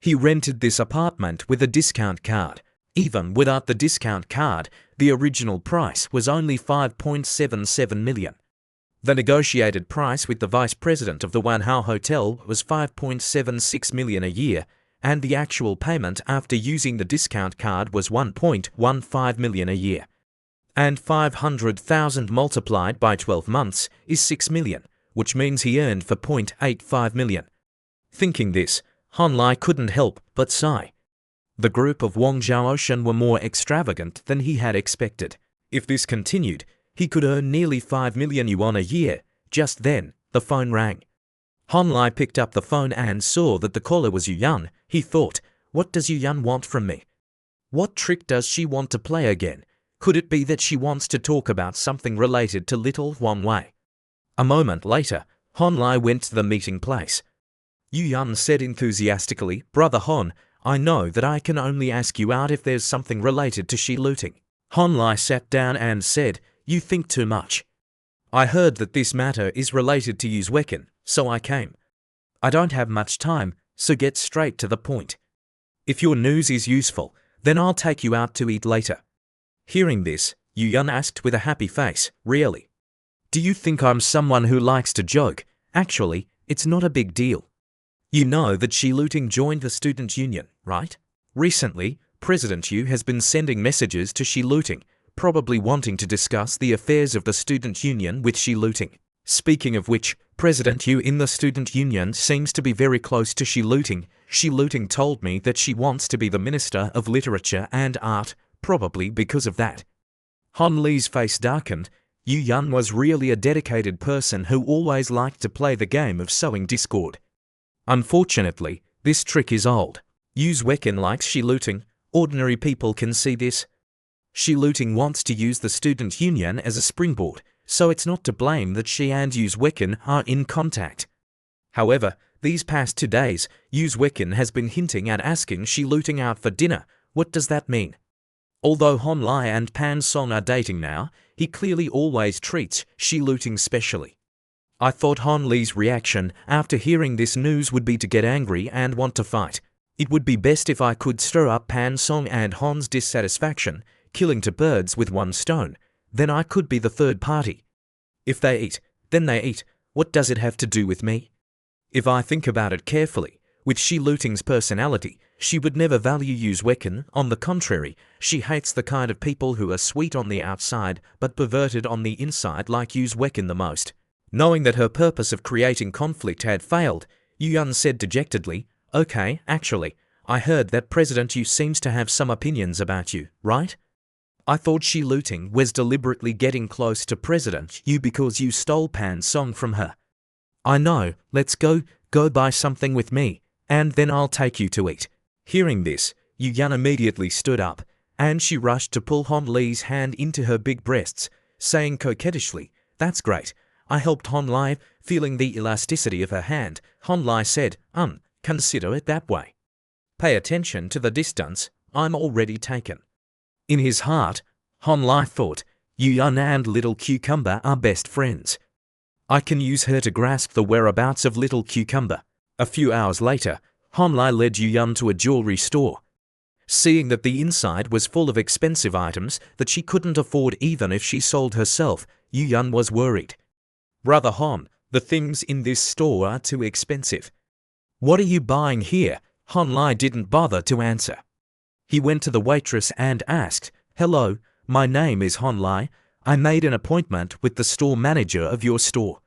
He rented this apartment with a discount card. Even without the discount card, the original price was only 5.77 million. The negotiated price with the vice president of the Wanhao Hotel was 5.76 million a year, and the actual payment after using the discount card was 1.15 million a year. And 500,000 multiplied by 12 months is 6 million, which means he earned 4.85 million. Thinking this, Hon Lai couldn't help but sigh. The group of Wang Zhaoshan were more extravagant than he had expected. If this continued, he could earn nearly 5 million yuan a year. Just then, the phone rang. Hon Lai picked up the phone and saw that the caller was Yu Yan. He thought, what does Yu Yan want from me? What trick does she want to play again? Could it be that she wants to talk about something related to little Huang Wei? A moment later, Hon Lai went to the meeting place. Yu Yan said enthusiastically, Brother Hon, I know that I can only ask you out if there's something related to she looting. Hon Lai sat down and said, you think too much. I heard that this matter is related to Yu's Wekin, so I came. I don't have much time, so get straight to the point. If your news is useful, then I'll take you out to eat later. Hearing this, Yu Yan asked with a happy face, really? Do you think I'm someone who likes to joke? Actually, it's not a big deal. You know that she looting joined the student union, right? Recently, President Yu has been sending messages to she looting, probably wanting to discuss the affairs of the student union with she looting. Speaking of which, President Yu in the student union seems to be very close to she looting. She looting told me that she wants to be the Minister of Literature and Art, probably because of that. Hon Li's face darkened. Yu Yan was really a dedicated person who always liked to play the game of sowing discord. Unfortunately, this trick is old. Yu's Wekin likes she looting. Ordinary people can see this. She looting wants to use the student union as a springboard, so it's not to blame that she and Yu's Wekin are in contact. However, these past 2 days, Yu's Wekin has been hinting at asking she looting out for dinner. What does that mean? Although Hon Lai and Pan Song are dating now, he clearly always treats she looting specially. I thought Hon Li's reaction after hearing this news would be to get angry and want to fight. It would be best if I could stir up Pan Song and Hon's dissatisfaction, killing 2 birds with 1 stone. Then I could be the third party. If they eat, then they eat. What does it have to do with me? If I think about it carefully, with she looting's personality, she would never value Yu's Wekin. On the contrary, she hates the kind of people who are sweet on the outside but perverted on the inside like Yu's Wekin the most. Knowing that her purpose of creating conflict had failed, Yu Yan said dejectedly, okay, actually, I heard that President Yu seems to have some opinions about you, right? I thought she looting was deliberately getting close to President Yu because you stole Pan's song from her. I know, let's go buy something with me, and then I'll take you to eat. Hearing this, Yu Yan immediately stood up, and she rushed to pull Hon Li's hand into her big breasts, saying coquettishly, that's great. I helped Hon Lai, feeling the elasticity of her hand. Hon Lai said, consider it that way. Pay attention to the distance, I'm already taken. In his heart, Hon Lai thought, Yu Yan and Little Cucumber are best friends. I can use her to grasp the whereabouts of Little Cucumber. A few hours later, Hon Lai led Yu Yan to a jewelry store. Seeing that the inside was full of expensive items that she couldn't afford even if she sold herself, Yu Yan was worried. Brother Hon, the things in this store are too expensive. What are you buying here? Hon Lai didn't bother to answer. He went to the waitress and asked, "Hello, my name is Hon Lai. I made an appointment with the store manager of your store."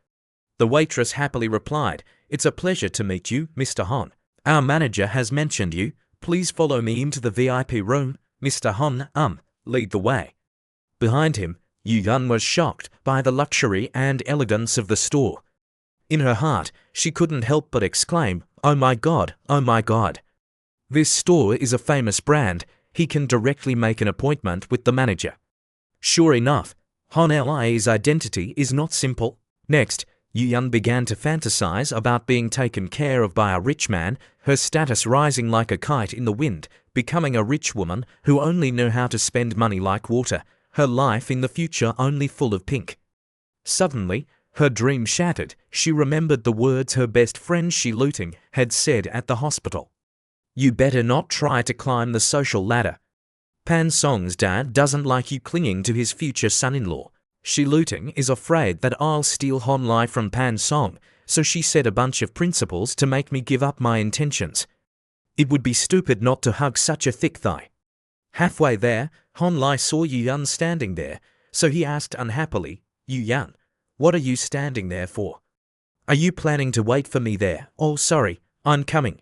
The waitress happily replied, "It's a pleasure to meet you, Mr. Hon. Our manager has mentioned you. Please follow me into the VIP room. Mr. Hon, lead the way." Behind him, Yu Yun was shocked by the luxury and elegance of the store. In her heart, she couldn't help but exclaim, "Oh my God, oh my God. This store is a famous brand. He can directly make an appointment with the manager." Sure enough, Hon Lai's identity is not simple. Next, Yu Yun began to fantasize about being taken care of by a rich man, her status rising like a kite in the wind, becoming a rich woman who only knew how to spend money like water, her life in the future only full of pink. Suddenly, her dream shattered. She remembered the words her best friend Shi Luting had said at the hospital. "You better not try to climb the social ladder. Pan Song's dad doesn't like you clinging to his future son-in-law. Shi Luting is afraid that I'll steal Hon Lai from Pan Song, so she set a bunch of principles to make me give up my intentions. It would be stupid not to hug such a thick thigh." Halfway there, Hon Lai saw Yu Yun standing there, so he asked unhappily, "Yu Yun, what are you standing there for? Are you planning to wait for me there? Oh, sorry, I'm coming."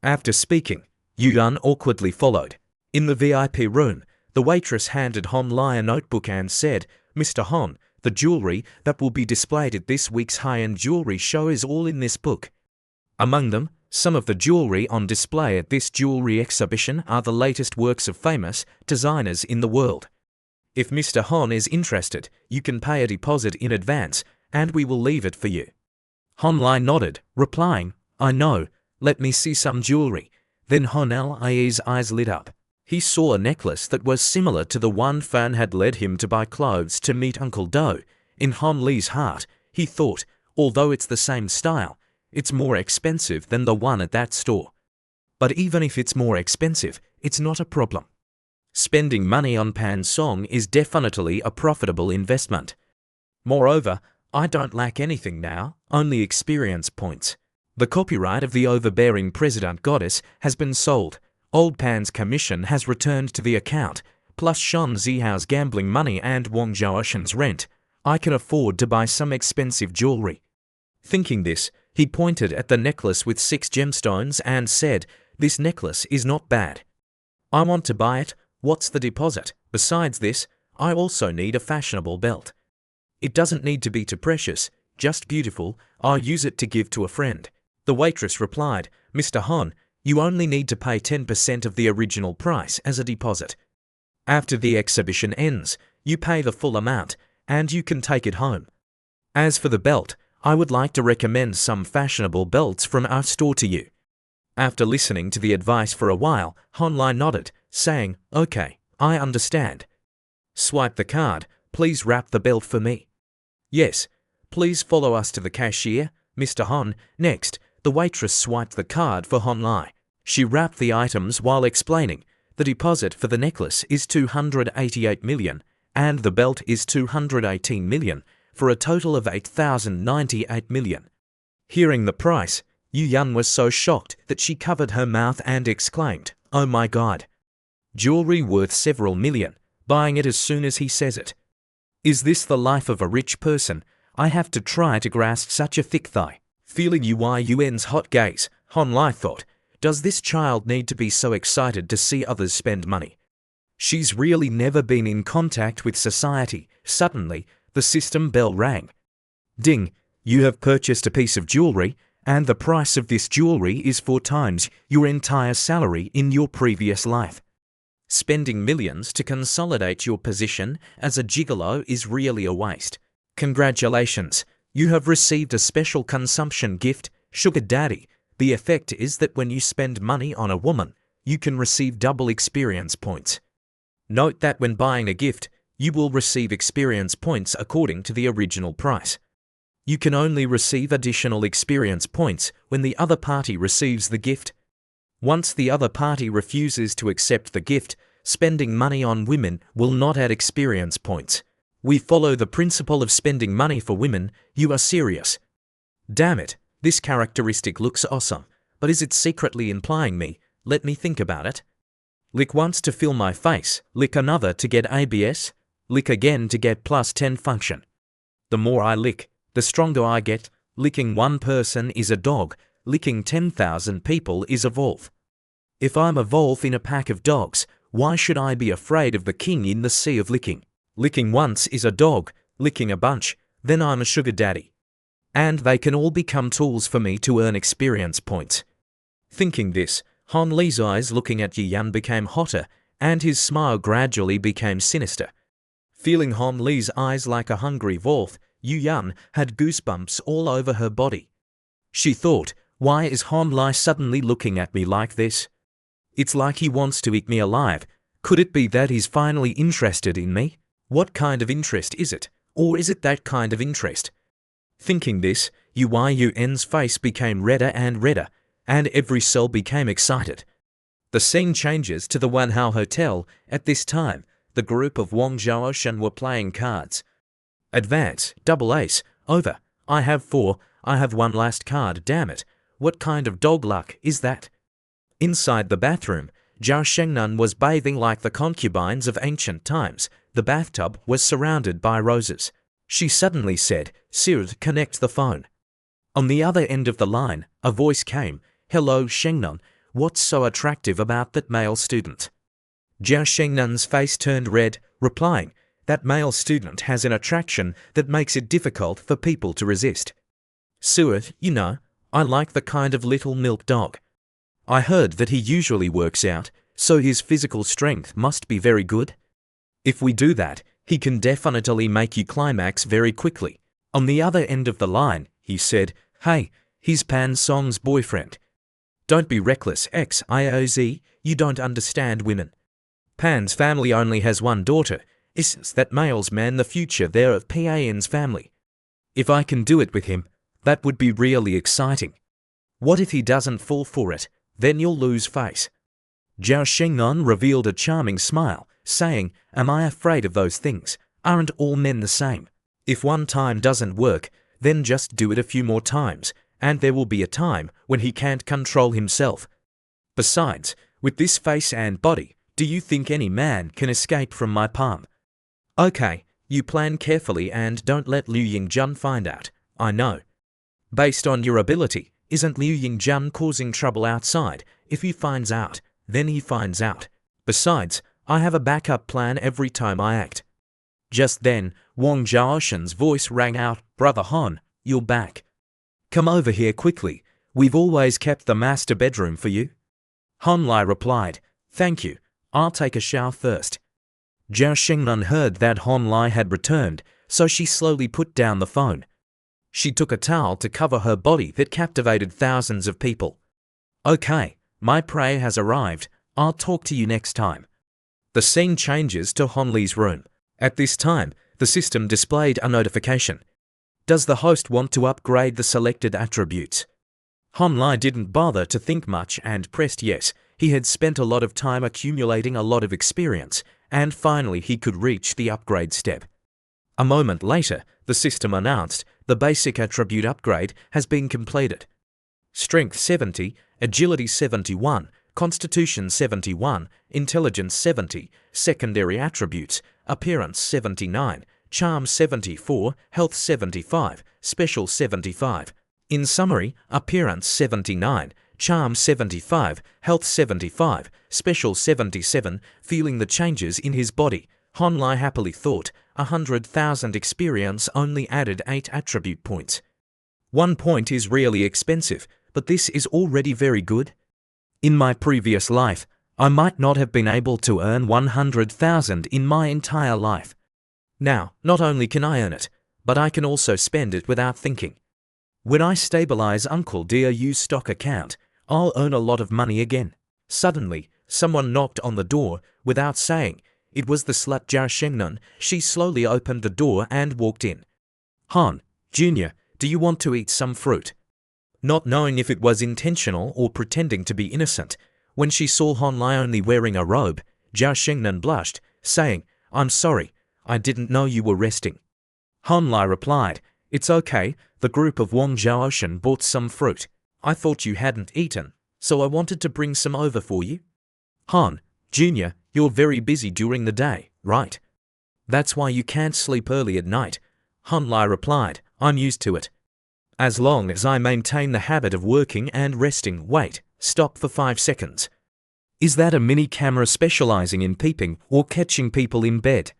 After speaking, Yu Yun awkwardly followed. In the VIP room, the waitress handed Hon Lai a notebook and said, "Mr. Hon, the jewelry that will be displayed at this week's high-end jewelry show is all in this book. Among them, some of the jewelry on display at this jewelry exhibition are the latest works of famous designers in the world. If Mr. Hon is interested, you can pay a deposit in advance, and we will leave it for you." Hon Lai nodded, replying, "I know, let me see some jewelry." Then Hon Lai's eyes lit up. He saw a necklace that was similar to the one Fan had led him to buy clothes to meet Uncle Do. In Hon Li's heart, he thought, although it's the same style, it's more expensive than the one at that store. But even if it's more expensive, it's not a problem. Spending money on Pan Song is definitely a profitable investment. Moreover, I don't lack anything now, only experience points. The copyright of the overbearing President Goddess has been sold. Old Pan's commission has returned to the account, plus Shan Zihao's gambling money and Wang Zhaoshen's rent. I can afford to buy some expensive jewelry. Thinking this, he pointed at the necklace with 6 gemstones and said, "This necklace is not bad. I want to buy it. What's the deposit? Besides this, I also need a fashionable belt. It doesn't need to be too precious, just beautiful. I'll use it to give to a friend." The waitress replied, "Mr. Hon, you only need to pay 10% of the original price as a deposit. After the exhibition ends, you pay the full amount, and you can take it home. As for the belt, I would like to recommend some fashionable belts from our store to you." After listening to the advice for a while, Hon Lai nodded, saying, "Okay, I understand." "Swipe the card. Please wrap the belt for me." "Yes. Please follow us to the cashier, Mr. Hon." Next, the waitress swiped the card for Hon Lai. She wrapped the items while explaining, "The deposit for the necklace is 288 million, and the belt is 218 million, for a total of 8,098 million. Hearing the price, Yu Yun was so shocked that she covered her mouth and exclaimed, "Oh my God. Jewelry worth several million, buying it as soon as he says it. Is this the life of a rich person? I have to try to grasp such a thick thigh." Feeling Yun's hot gaze, Hon Lai thought, "Does this child need to be so excited to see others spend money? She's really never been in contact with society." Suddenly, the system bell rang. "Ding, you have purchased a piece of jewelry, and the price of this jewelry is 4 times your entire salary in your previous life. Spending millions to consolidate your position as a gigolo is really a waste. Congratulations, you have received a special consumption gift, Sugar Daddy. The effect is that when you spend money on a woman, you can receive double experience points. Note that when buying a gift, you will receive experience points according to the original price. You can only receive additional experience points when the other party receives the gift. Once the other party refuses to accept the gift, spending money on women will not add experience points. We follow the principle of spending money for women. You are serious? Damn it, this characteristic looks awesome, but is it secretly implying me? Let me think about it. Lick once to fill my face, lick another to get ABS, lick again to get +10 function. The more I lick, the stronger I get. Licking one person is a dog, licking 10,000 people is a wolf. If I'm a wolf in a pack of dogs, why should I be afraid of the king in the sea of licking? Licking once is a dog, licking a bunch, then I'm a sugar daddy. And they can all become tools for me to earn experience points. Thinking this, Han Li's eyes looking at Yi Yan became hotter, and his smile gradually became sinister. Feeling Han Li's eyes like a hungry wolf, Yi Yan had goosebumps all over her body. She thought, why is Han Li suddenly looking at me like this? It's like he wants to eat me alive. Could it be that he's finally interested in me? What kind of interest is it? Or is it that kind of interest? Thinking this, Yuan's face became redder and redder, and every cell became excited. The scene changes to the Wanhao Hotel. At this time, the group of Wang Zhaoshan were playing cards. Advance, double ace, over. I have 4, I have one last card, damn it. What kind of dog luck is that? Inside the bathroom, Zhao Shengnan was bathing like the concubines of ancient times. The bathtub was surrounded by roses. She suddenly said, "Sird, connect the phone." On the other end of the line, a voice came, "Hello, Shengnan, what's so attractive about that male student?" Zhao Shengnan's face turned red, replying, "That male student has an attraction that makes it difficult for people to resist. Sird, you know, I like the kind of little milk dog. I heard that he usually works out, so his physical strength must be very good. If we do that, he can definitely make you climax very quickly." On the other end of the line, he said, "Hey, he's Pan Song's boyfriend. Don't be reckless, XIOZ, you don't understand women. Pan's family only has one daughter. Is that male's man the future there of Pan's family? If I can do it with him, that would be really exciting. What if he doesn't fall for it? Then you'll lose face." Zhao Shengnan revealed a charming smile, saying, "Am I afraid of those things? Aren't all men the same? If one time doesn't work, then just do it a few more times, and there will be a time when he can't control himself. Besides, with this face and body, do you think any man can escape from my palm? Okay, you plan carefully and don't let Liu Yingjun find out, I know. Based on your ability, isn't Liu Yingjun causing trouble outside? If he finds out, then he finds out. Besides, I have a backup plan every time I act." Just then, Wang Zhaoshan's voice rang out, "Brother Han, you're back. Come over here quickly. We've always kept the master bedroom for you." Han Li replied, "Thank you. I'll take a shower first." Zhao Shengnan heard that Han Li had returned, so she slowly put down the phone. She took a towel to cover her body that captivated thousands of people. "Okay, my prey has arrived. I'll talk to you next time." The scene changes to Han Li's room. At this time, the system displayed a notification. Does the host want to upgrade the selected attributes? Han Li didn't bother to think much and pressed yes. He had spent a lot of time accumulating a lot of experience, and finally he could reach the upgrade step. A moment later, the system announced the basic attribute upgrade has been completed. Strength 70, Agility 71, Constitution 71, Intelligence 70, Secondary Attributes, Appearance 79, Charm 74, Health 75, Special 75. In summary, Appearance 79, Charm 75, Health 75, Special 77. Feeling the changes in his body, Han Li happily thought, 100,000 experience only added 8 attribute points. 1 point is really expensive, but this is already very good. In my previous life, I might not have been able to earn 100,000 in my entire life. Now, not only can I earn it, but I can also spend it without thinking. When I stabilize Uncle Diao's stock account, I'll earn a lot of money again." Suddenly, someone knocked on the door without saying. It was the slut Zhao Shengnan. She slowly opened the door and walked in. "Han, Junior, do you want to eat some fruit?" Not knowing if it was intentional or pretending to be innocent, when she saw Han Li only wearing a robe, Zhao Shengnan blushed, saying, "I'm sorry, I didn't know you were resting." Han Li replied, "It's okay, the group of Wang Zhaoshan bought some fruit. I thought you hadn't eaten, so I wanted to bring some over for you. Han, Junior, you're very busy during the day, right? That's why you can't sleep early at night. Han Lai replied, I'm used to it. As long as I maintain the habit of working and resting. Wait, stop for 5 seconds. Is that a mini camera specializing in peeping or catching people in bed?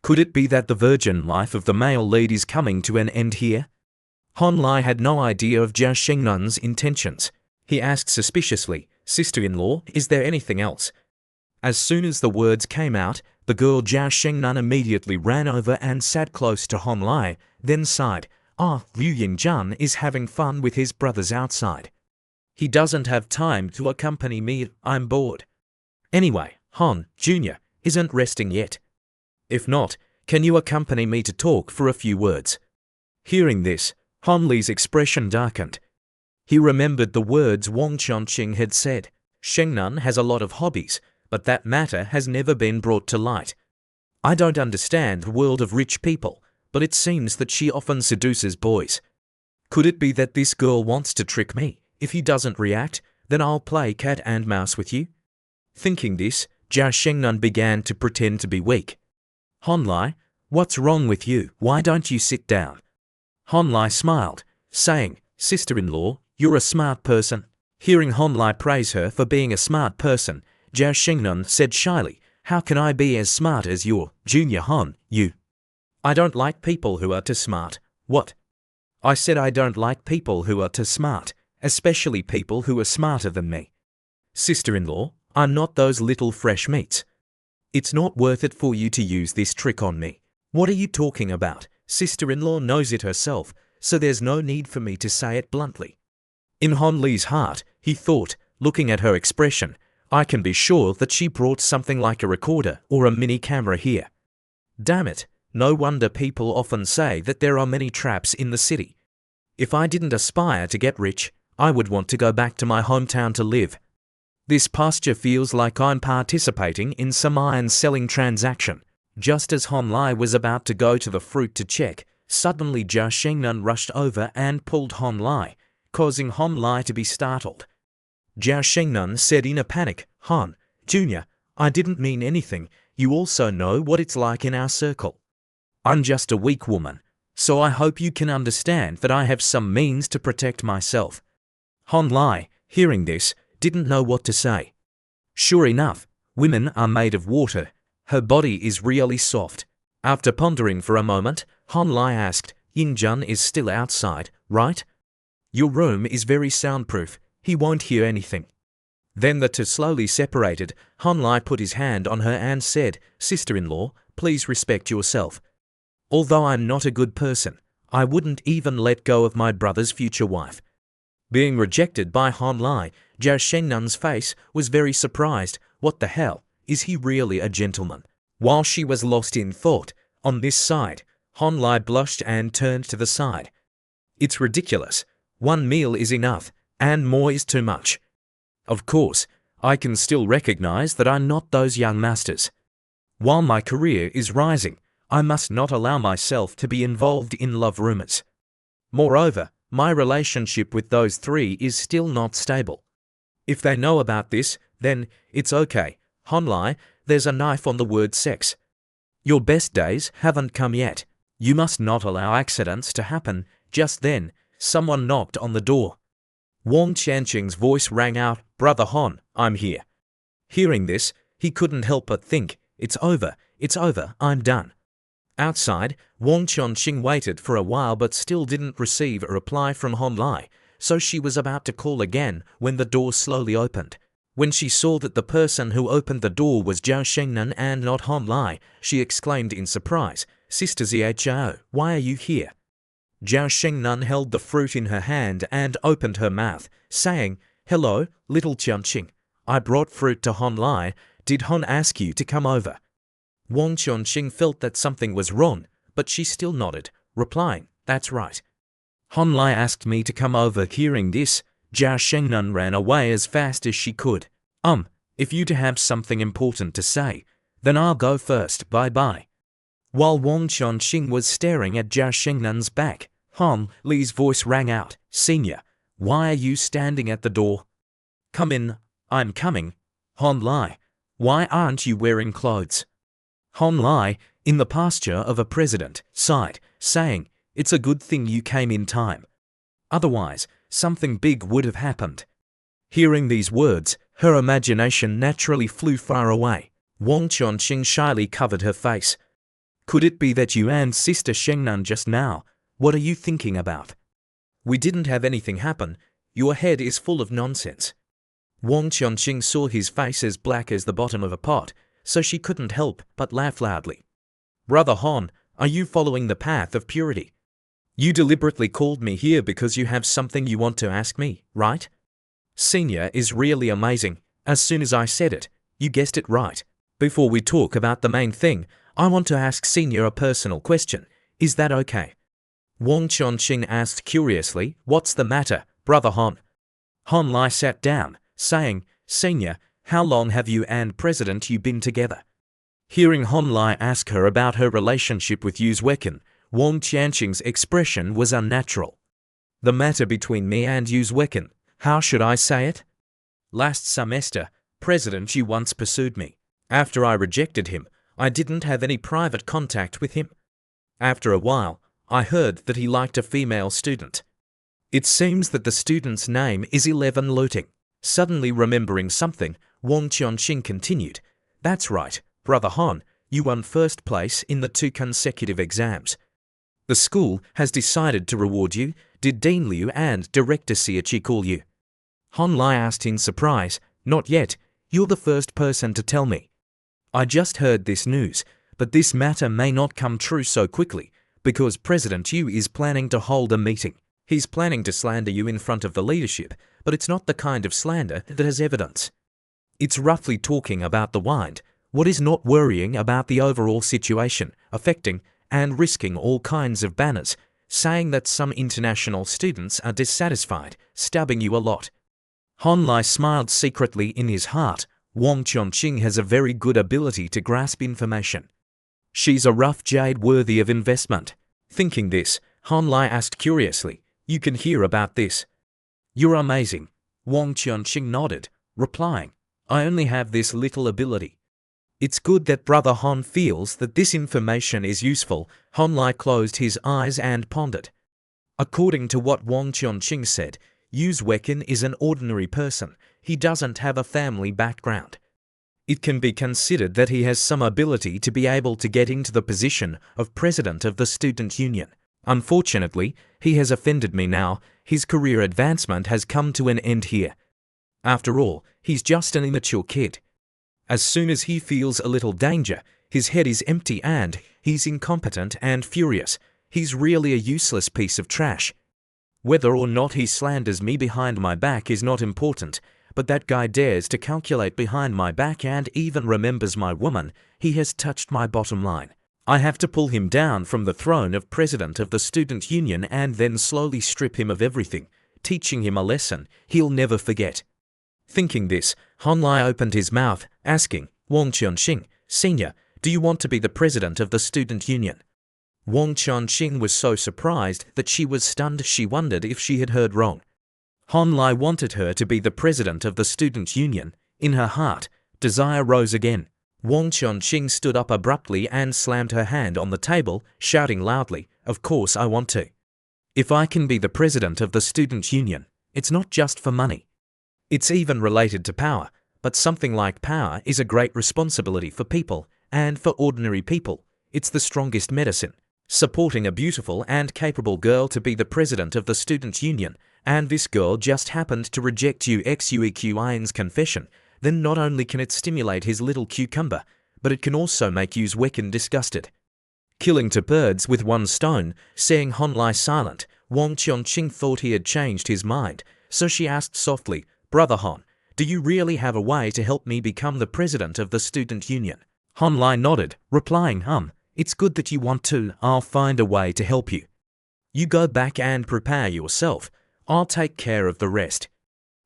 Could it be that the virgin life of the male lead is coming to an end here? Han Lai had no idea of Jia Shengnun's intentions. He asked suspiciously, Sister-in-law, is there anything else? As soon as the words came out, the girl Jia Shengnun immediately ran over and sat close to Han Lai, then sighed, Liu Yingjun is having fun with his brothers outside. He doesn't have time to accompany me, I'm bored. Anyway, Han, Jr., isn't resting yet. If not, can you accompany me to talk for a few words? Hearing this, Han Li's expression darkened. He remembered the words Wang Chonqing had said. Shengnun has a lot of hobbies, but that matter has never been brought to light. I don't understand the world of rich people, but it seems that she often seduces boys. Could it be that this girl wants to trick me? If he doesn't react, then I'll play cat and mouse with you. Thinking this, Jia Shengnun began to pretend to be weak. Han Lai, what's wrong with you? Why don't you sit down? Han Lai smiled, saying, Sister-in-law, you're a smart person. Hearing Han Lai praise her for being a smart person, Jia Shengnun said shyly, how can I be as smart as your Junior Han, you? I don't like people who are too smart. What? I said I don't like people who are too smart, especially people who are smarter than me. Sister-in-law, I'm not those little fresh meats. It's not worth it for you to use this trick on me. What are you talking about? Sister-in-law knows it herself, so there's no need for me to say it bluntly. In Han Li's heart, he thought, looking at her expression, I can be sure that she brought something like a recorder or a mini camera here. Damn it, no wonder people often say that there are many traps in the city. If I didn't aspire to get rich, I would want to go back to my hometown to live. This pasture feels like I'm participating in some iron-selling transaction. Just as Han Lai was about to go to the fruit to check, suddenly Jia Shengnun rushed over and pulled Han Lai, causing Han Lai to be startled. Jia Shengnun said in a panic, Han, Junior, I didn't mean anything. You also know what it's like in our circle. I'm just a weak woman, so I hope you can understand that I have some means to protect myself. Han Lai, hearing this, didn't know what to say. Sure enough, women are made of water. Her body is really soft. After pondering for a moment, Han Lai asked, Yingjun is still outside, right? Your room is very soundproof. He won't hear anything. Then the two slowly separated. Han Lai put his hand on her and said, Sister-in-law, please respect yourself. Although I'm not a good person, I wouldn't even let go of my brother's future wife. Being rejected by Han Lai, Jia Shengnun's face was very surprised. What the hell? Is he really a gentleman? While she was lost in thought, on this side, Han Lai blushed and turned to the side. It's ridiculous. One meal is enough, and more is too much. Of course, I can still recognize that I'm not those young masters. While my career is rising, I must not allow myself to be involved in love rumors. Moreover, my relationship with those three is still not stable. If they know about this, then it's okay. Han Lai, there's a knife on the word sex. Your best days haven't come yet. You must not allow accidents to happen. Just then, someone knocked on the door. Wang Changqing's voice rang out, Brother Han, I'm here. Hearing this, he couldn't help but think, it's over, I'm done. Outside, Wang Changqing waited for a while but still didn't receive a reply from Han Lai, so she was about to call again when the door slowly opened. When she saw that the person who opened the door was Jia Shengnun and not Han Lai, she exclaimed in surprise, Sister Ziao, why are you here? Jia Shengnun held the fruit in her hand and opened her mouth, saying, Hello, little Changqing. I brought fruit to Han Lai. Did Han ask you to come over? Wang Changqing felt that something was wrong, but she still nodded, replying, That's right. Han Lai asked me to come over. Hearing this, Jia Shengnun ran away as fast as she could. If you to have something important to say, then I'll go first, bye-bye. While Wang Changqing was staring at Jia Shengnun's back, Han Li's voice rang out, Senior, Why are you standing at the door? Come in, I'm coming. Han Lai, why aren't you wearing clothes? Han Lai, in the posture of a president, sighed, saying, it's a good thing you came in time. Otherwise, something big would have happened. Hearing these words, her imagination naturally flew far away. Wang Chongqing shyly covered her face. Could it be that you and Sister Shengnan just now? What are you thinking about? We didn't have anything happen. Your head is full of nonsense. Wang Chongqing saw his face as black as the bottom of a pot, so she couldn't help but laugh loudly. Brother Han, are you following the path of purity? You deliberately called me here because you have something you want to ask me, right? Senior is really amazing. As soon as I said it, you guessed it right. Before we talk about the main thing, I want to ask Senior a personal question. Is that okay? Wang Chongqing asked curiously, what's the matter, Brother Han? Han Lai sat down, saying, Senior, how long have you and President Yu been together? Hearing Han Lai ask her about her relationship with Yu Wekin, Wang Qianqing's expression was unnatural. The matter between me and Yu Wekin, how should I say it? Last semester, President Yu once pursued me. After I rejected him, I didn't have any private contact with him. After a while, I heard that he liked a female student. It seems that the student's name is 11 Looting. Suddenly remembering something, Wang Qianqing continued, That's right, Brother Han, you won first place in the 2 consecutive exams. The school has decided to reward you. Did Dean Liu and Director Xiachi call you? Han Lai asked in surprise, Not yet, you're the first person to tell me. I just heard this news, but this matter may not come true so quickly, because President Yu is planning to hold a meeting. He's planning to slander you in front of the leadership, but it's not the kind of slander that has evidence. It's roughly talking about the wind, what is not worrying about the overall situation, affecting and risking all kinds of banners, saying that some international students are dissatisfied, stabbing you a lot. Han Lai smiled secretly in his heart. Wang Chongqing has a very good ability to grasp information. She's a rough jade worthy of investment. Thinking this, Han Lai asked curiously, You can hear about this. You're amazing. Wang Chongqing nodded, replying, I only have this little ability. It's good that Brother Han feels that this information is useful. Han Lai closed his eyes and pondered. According to what Wang Chongqing said, Yu Wekin is an ordinary person. He doesn't have a family background. It can be considered that he has some ability to be able to get into the position of president of the student union. Unfortunately, he has offended me now. His career advancement has come to an end here. After all, he's just an immature kid. As soon as he feels a little danger, his head is empty and he's incompetent and furious. He's really a useless piece of trash. Whether or not he slanders me behind my back is not important, but that guy dares to calculate behind my back and even remembers my woman. He has touched my bottom line. I have to pull him down from the throne of president of the student union and then slowly strip him of everything, teaching him a lesson he'll never forget. Thinking this, Han Lai opened his mouth, asking, Wang Chongqing, Senior, do you want to be the president of the student union? Wang Chongqing was so surprised that she was stunned. She wondered if she had heard wrong. Han Lai wanted her to be the president of the student union. In her heart, desire rose again. Wang Chongqing stood up abruptly and slammed her hand on the table, shouting loudly, Of course I want to. If I can be the president of the student union, it's not just for money. It's even related to power, but something like power is a great responsibility for people, and for ordinary people, it's the strongest medicine. Supporting a beautiful and capable girl to be the president of the student union, and this girl just happened to reject Xueqin's confession, then not only can it stimulate his little cucumber, but it can also make Yu Wekin disgusted. Killing 2 birds with 1 stone, seeing Han Lai silent, Wang Chongqing thought he had changed his mind, so she asked softly, Brother Han, do you really have a way to help me become the president of the student union? Han Lai nodded, replying, It's good that you want to. I'll find a way to help you. You go back and prepare yourself. I'll take care of the rest.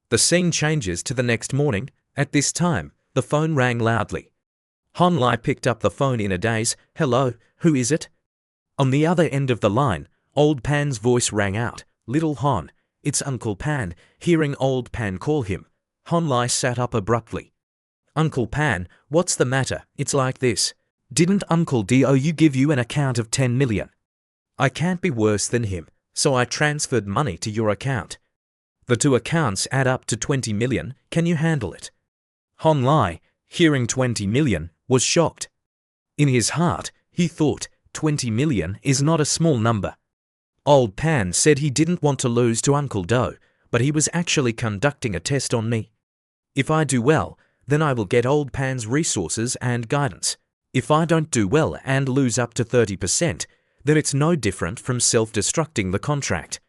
The scene changes to the next morning. At this time, the phone rang loudly. Han Lai picked up the phone in a daze. Hello, who is it? On the other end of the line, Old Pan's voice rang out. Little Han, It's Uncle Pan. Hearing old Pan call him, Hon Lai sat up abruptly. Uncle Pan, what's the matter? It's like this. Didn't Uncle Do give you an account of 10 million? I can't be worse than him, so I transferred money to your account. The two accounts add up to 20 million. Can you handle it? Hon Lai, hearing 20 million, was shocked. In his heart, he thought 20 million is not a small number. Old Pan said he didn't want to lose to Uncle Do, but he was actually conducting a test on me. If I do well, then I will get Old Pan's resources and guidance. If I don't do well and lose up to 30%, then it's no different from self-destructing the contract.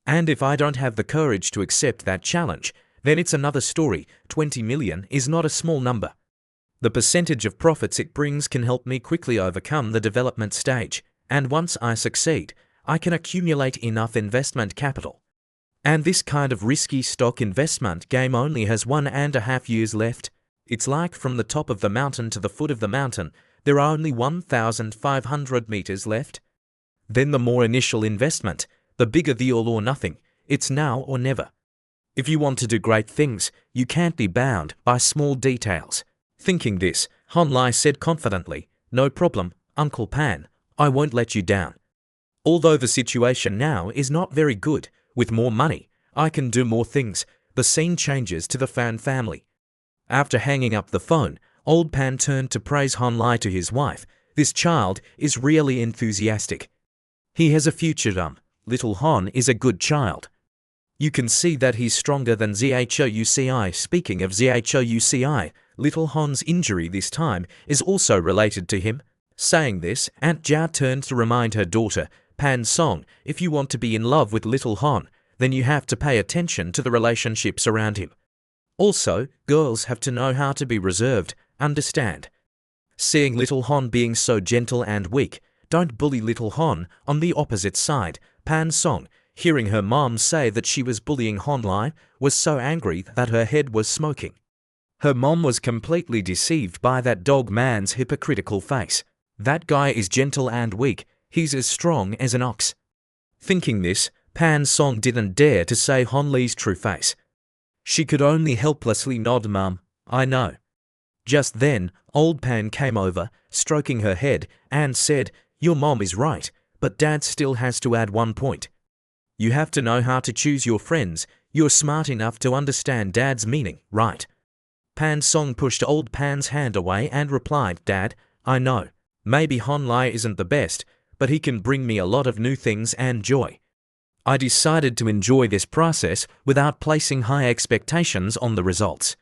And if I don't have the courage to accept that challenge, then it's another story. 20 million is not a small number. The percentage of profits it brings can help me quickly overcome the development stage, and once I succeed, I can accumulate enough investment capital. And this kind of risky stock investment game only has 1.5 years left. It's like from the top of the mountain to the foot of the mountain, there are only 1,500 meters left. Then the more initial investment, the bigger the all or nothing. It's now or never. If you want to do great things, you can't be bound by small details. Thinking this, Hon Lai said confidently, No problem, Uncle Pan, I won't let you down. Although the situation now is not very good, with more money, I can do more things. The scene changes to the Fan family. After hanging up the phone, Old Pan turned to praise Hon Lai to his wife. This child is really enthusiastic. He has a future. Little Hon is a good child. You can see that he's stronger than Zhouci. Speaking of Zhouci, Little Hon's injury this time is also related to him. Saying this, Aunt Jia turned to remind her daughter, Pan Song, if you want to be in love with Little Hon, then you have to pay attention to the relationships around him. Also, girls have to know how to be reserved, understand? Seeing Little Hon being so gentle and weak, don't bully Little Hon. On the opposite side, Pan Song, hearing her mom say that she was bullying Hon Lai, was so angry that her head was smoking. Her mom was completely deceived by that dog man's hypocritical face. That guy is gentle and weak, he's as strong as an ox. Thinking this, Pan Song didn't dare to say Hon Lai's true face. She could only helplessly nod, Mum, I know. Just then, Old Pan came over, stroking her head, and said, Your mom is right, but Dad still has to add 1 point. You have to know how to choose your friends. You're smart enough to understand Dad's meaning, right? Pan Song pushed Old Pan's hand away and replied, Dad, I know. Maybe Hon Lai isn't the best, but he can bring me a lot of new things and joy. I decided to enjoy this process without placing high expectations on the results.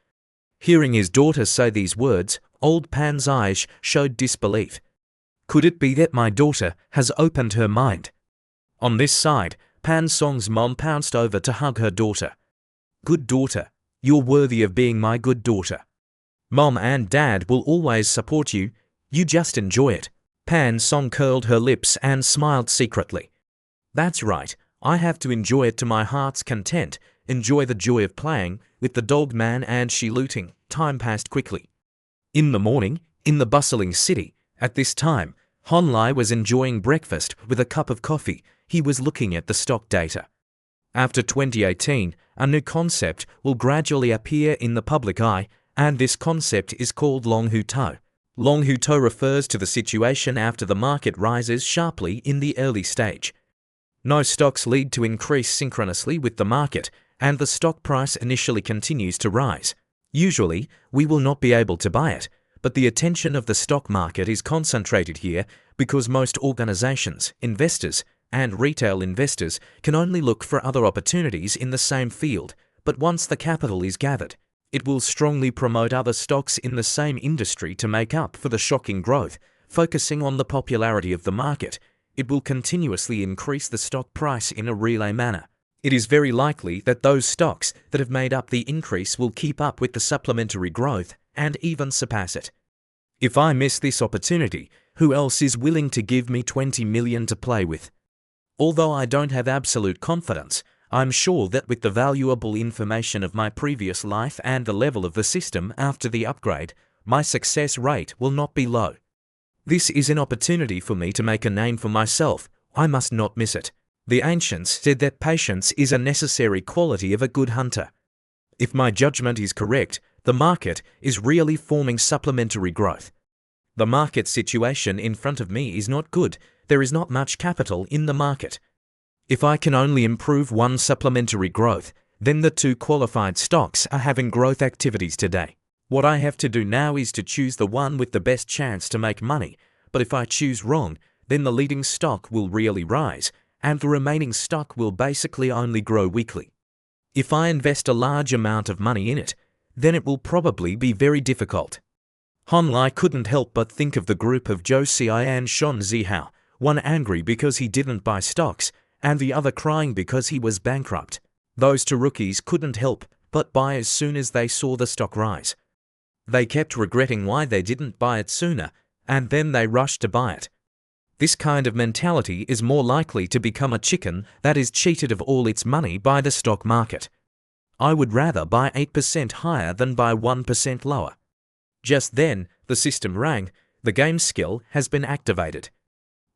Hearing his daughter say these words, Old Pan's eyes showed disbelief. Could it be that my daughter has opened her mind? On this side, Pan Song's mom pounced over to hug her daughter. Good daughter, you're worthy of being my good daughter. Mom and Dad will always support you, you just enjoy it. Pan Song curled her lips and smiled secretly. That's right, I have to enjoy it to my heart's content, enjoy the joy of playing with the dog man and she looting. Time passed quickly. In the morning, in the bustling city, at this time, Hon Lai was enjoying breakfast with a cup of coffee. He was looking at the stock data. After 2018, a new concept will gradually appear in the public eye, and this concept is called Long Hu Tao. Long Hu Tao refers to the situation after the market rises sharply in the early stage. No stocks lead to increase synchronously with the market, and the stock price initially continues to rise. Usually, we will not be able to buy it, but the attention of the stock market is concentrated here because most organizations, investors, and retail investors can only look for other opportunities in the same field, but once the capital is gathered, it will strongly promote other stocks in the same industry to make up for the shocking growth. Focusing on the popularity of the market, it will continuously increase the stock price in a relay manner. It is very likely that those stocks that have made up the increase will keep up with the supplementary growth and even surpass it. If I miss this opportunity, who else is willing to give me 20 million to play with? Although I don't have absolute confidence, I'm sure that with the valuable information of my previous life and the level of the system after the upgrade, my success rate will not be low. This is an opportunity for me to make a name for myself. I must not miss it. The ancients said that patience is a necessary quality of a good hunter. If my judgment is correct, the market is really forming supplementary growth. The market situation in front of me is not good. There is not much capital in the market. If I can only improve one supplementary growth, then the two qualified stocks are having growth activities today. What I have to do now is to choose the one with the best chance to make money, but if I choose wrong, then the leading stock will really rise, and the remaining stock will basically only grow weekly. If I invest a large amount of money in it, then it will probably be very difficult. Han Lai couldn't help but think of the group of Zhou Xi and Shan Zihao, one angry because he didn't buy stocks, and the other crying because he was bankrupt. Those two rookies couldn't help but buy as soon as they saw the stock rise. They kept regretting why they didn't buy it sooner, and then they rushed to buy it. This kind of mentality is more likely to become a chicken that is cheated of all its money by the stock market. I would rather buy 8% higher than buy 1% lower. Just then, the system rang. The game skill has been activated.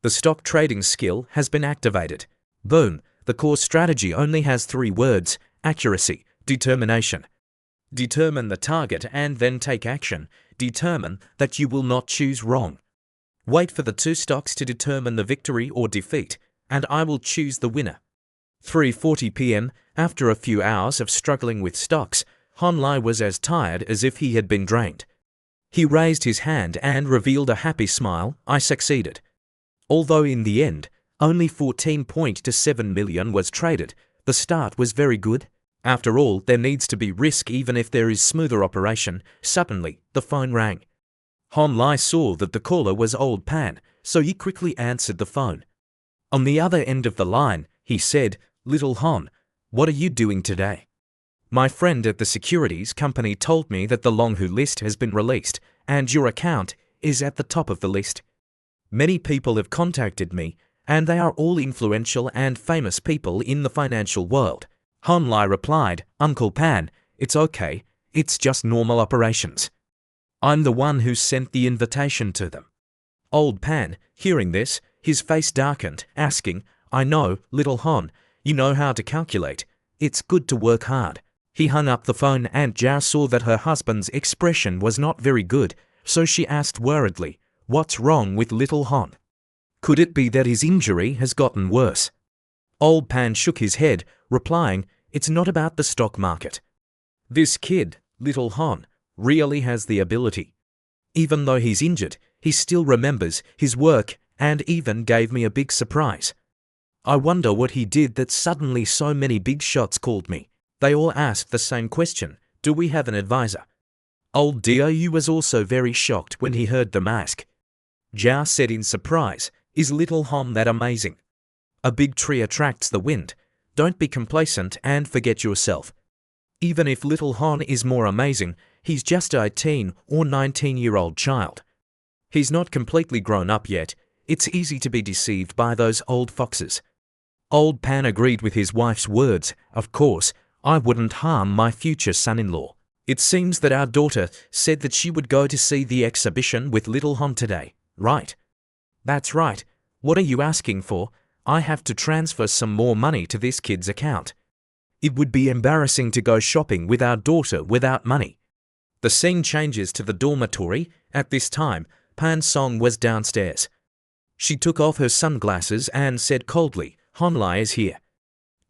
The stock trading skill has been activated. Boom, the core strategy only has 3 words: accuracy, determination. Determine the target and then take action. Determine that you will not choose wrong. Wait for the 2 stocks to determine the victory or defeat, and I will choose the winner. 3:40 p.m. After a few hours of struggling with stocks, Han Lai was as tired as if he had been drained. He raised his hand and revealed a happy smile. I succeeded. Although in the end, only 14.7 million was traded, the start was very good. After all, there needs to be risk even if there is smoother operation. Suddenly, the phone rang. Han Lai saw that the caller was Old Pan, so he quickly answered the phone. On the other end of the line, he said, "Little Han, what are you doing today?" "My friend at the securities company told me that the Long Hu list has been released, and your account is at the top of the list. Many people have contacted me, and they are all influential and famous people in the financial world." Han Lai replied, "Uncle Pan, it's okay, it's just normal operations. I'm the one who sent the invitation to them." Old Pan, hearing this, his face darkened, asking, "I know, little Han, you know how to calculate. It's good to work hard." He hung up the phone and Jia saw that her husband's expression was not very good, so she asked worriedly, "What's wrong with little Han? Could it be that his injury has gotten worse?" Old Pan shook his head, replying, "It's not about the stock market. This kid, little Han, really has the ability. Even though he's injured, he still remembers his work and even gave me a big surprise. I wonder what he did that suddenly so many big shots called me. They all asked the same question, 'Do we have an advisor?'" Old Diou was also very shocked when he heard them ask. Jia said in surprise, "Is little Han that amazing? A big tree attracts the wind. Don't be complacent and forget yourself. Even if little Han is more amazing, he's just a 18 or 19-year-old child. He's not completely grown up yet. It's easy to be deceived by those old foxes." Old Pan agreed with his wife's words. "Of course, I wouldn't harm my future son-in-law. It seems that our daughter said that she would go to see the exhibition with little Han today, right?" "That's right. What are you asking for? I have to transfer some more money to this kid's account. It would be embarrassing to go shopping with our daughter without money." The scene changes to the dormitory. At this time, Pan Song was downstairs. She took off her sunglasses and said coldly, "Han Lai is here.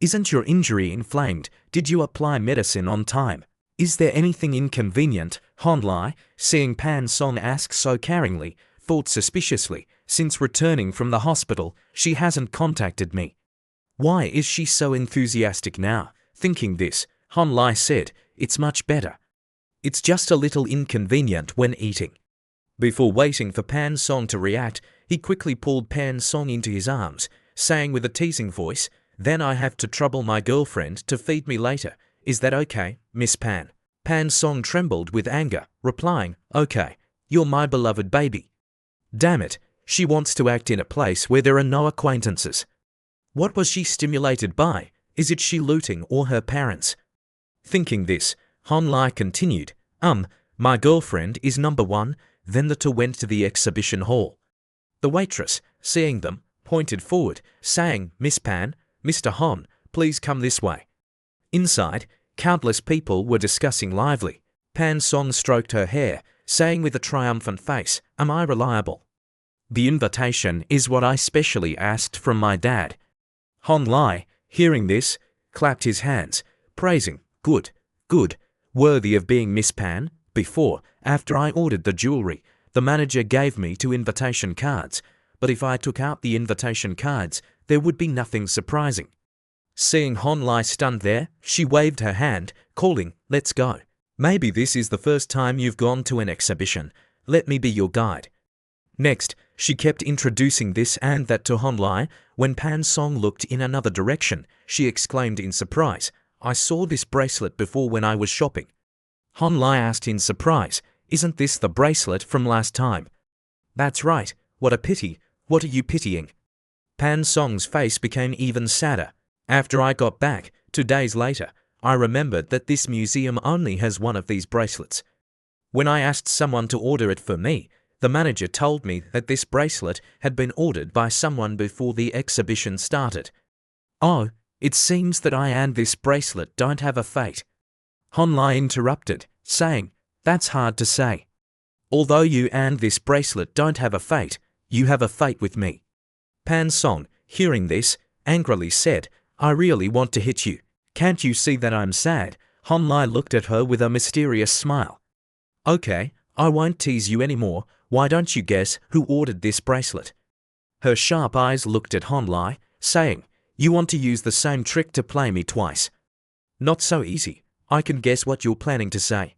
Isn't your injury inflamed? Did you apply medicine on time? Is there anything inconvenient?" Han Lai, seeing Pan Song ask so caringly, thought suspiciously, since returning from the hospital, she hasn't contacted me. Why is she so enthusiastic now? Thinking this, Han Lai said, "It's much better. It's just a little inconvenient when eating." Before waiting for Pan Song to react, he quickly pulled Pan Song into his arms, saying with a teasing voice, "Then I have to trouble my girlfriend to feed me later. Is that okay, Miss Pan?" Pan Song trembled with anger, replying, "Okay, you're my beloved baby. Damn it, she wants to act in a place where there are no acquaintances. What was she stimulated by? Is it she looting or her parents?" Thinking this, Han Lai continued, My girlfriend is number 1." Then the two went to the exhibition hall. The waitress, seeing them, pointed forward, saying, "Miss Pan, Mr. Hon, please come this way. Inside, countless people were discussing lively. Pan Song stroked her hair, saying with a triumphant face, "Am I reliable? The invitation is what I specially asked from my dad." Hon Lai, hearing this, clapped his hands, praising, "Good, good, worthy of being Miss Pan. After I ordered the jewelry, the manager gave me 2 invitation cards, but if I took out the invitation cards, there would be nothing surprising." Seeing Hon Lai stunned there, she waved her hand, calling, "Let's go. Maybe this is the first time you've gone to an exhibition. Let me be your guide." Next, she kept introducing this and that to Hon Lai. When Pan Song looked in another direction, she exclaimed in surprise, "I saw this bracelet before when I was shopping." Hon Lai asked in surprise, "Isn't this the bracelet from last time?" "That's right. What a pity. What are you pitying?" Pan Song's face became even sadder. "After I got back, 2 days later, I remembered that this museum only has one of these bracelets. When I asked someone to order it for me, the manager told me that this bracelet had been ordered by someone before the exhibition started. Oh, it seems that I and this bracelet don't have a fate." Hon Lai interrupted, saying, "That's hard to say. Although you and this bracelet don't have a fate, you have a fate with me." Pan Song, hearing this, angrily said, "I really want to hit you. Can't you see that I'm sad?" Hon Lai looked at her with a mysterious smile. "Okay, I won't tease you anymore. Why don't you guess who ordered this bracelet?" Her sharp eyes looked at Hon Lai, saying, "You want to use the same trick to play me twice. Not so easy. I can guess what you're planning to say.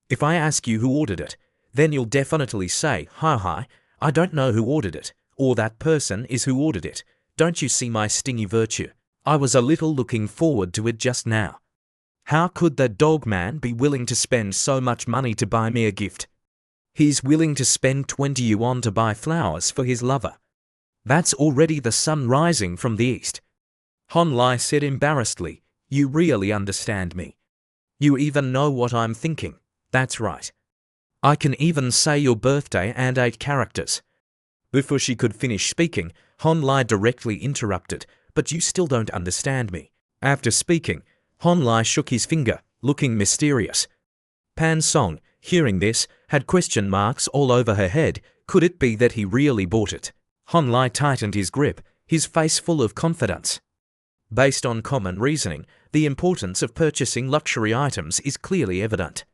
If I ask you who ordered it, then you'll definitely say, 'Hi, I don't know who ordered it,' or 'that person is who ordered it.' Don't you see my stingy virtue? I was a little looking forward to it just now. How could that dog man be willing to spend so much money to buy me a gift? He's willing to spend 20 yuan to buy flowers for his lover. That's already the sun rising from the east." Hon Lai said embarrassedly, "You really understand me. You even know what I'm thinking. That's right. I can even say your birthday and 8 characters." Before she could finish speaking, Hon Lai directly interrupted, "But you still don't understand me." After speaking, Hon Lai shook his finger, looking mysterious. Pan Song, hearing this, had question marks all over her head. Could it be that he really bought it? Hon Lai tightened his grip, his face full of confidence. Based on common reasoning, the importance of purchasing luxury items is clearly evident,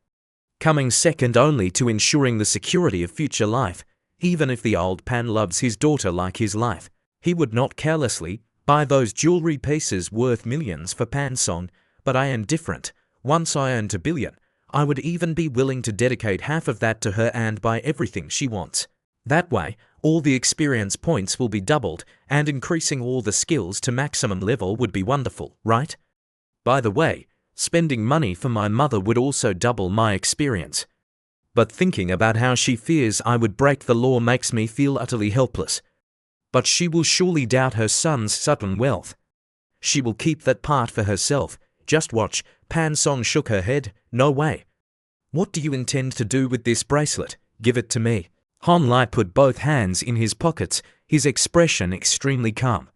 coming second only to ensuring the security of future life. Even if the old Pan loves his daughter like his life, he would not carelessly buy those jewelry pieces worth millions for Pan Song. But I am different. Once I earned $1 billion, I would even be willing to dedicate half of that to her and buy everything she wants. That way, all the experience points will be doubled, and increasing all the skills to maximum level would be wonderful, right? By the way, spending money for my mother would also double my experience. But thinking about how she fears I would break the law makes me feel utterly helpless. But she will surely doubt her son's sudden wealth. She will keep that part for herself. Just watch." Pan Song shook her head. "No way. What do you intend to do with this bracelet? Give it to me." Hon Lai put both hands in his pockets, his expression extremely calm.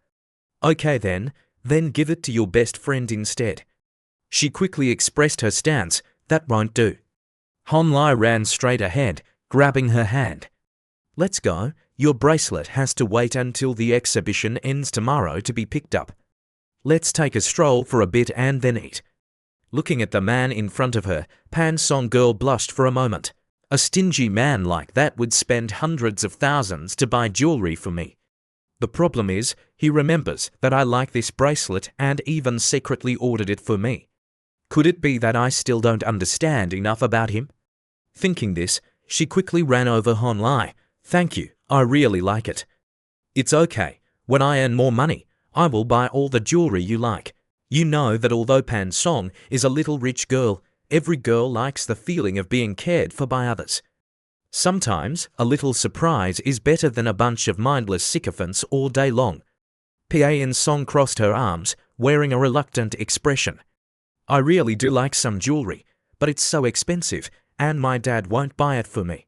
"Okay then give it to your best friend instead." She quickly expressed her stance. "That won't do." Hon Lai ran straight ahead, grabbing her hand. "Let's go. Your bracelet has to wait until the exhibition ends tomorrow to be picked up. Let's take a stroll for a bit and then eat." Looking at the man in front of her, Pan Song girl blushed for a moment. A stingy man like that would spend hundreds of thousands to buy jewelry for me. The problem is, he remembers that I like this bracelet and even secretly ordered it for me. Could it be that I still don't understand enough about him? Thinking this, she quickly ran over Hon Lai. "Thank you, I really like it." "It's okay. When I earn more money, I will buy all the jewelry you like. You know that although Pan Song is a little rich girl, every girl likes the feeling of being cared for by others. Sometimes a little surprise is better than a bunch of mindless sycophants all day long." Pan Song crossed her arms, wearing a reluctant expression. "I really do like some jewelry, but it's so expensive, and my dad won't buy it for me."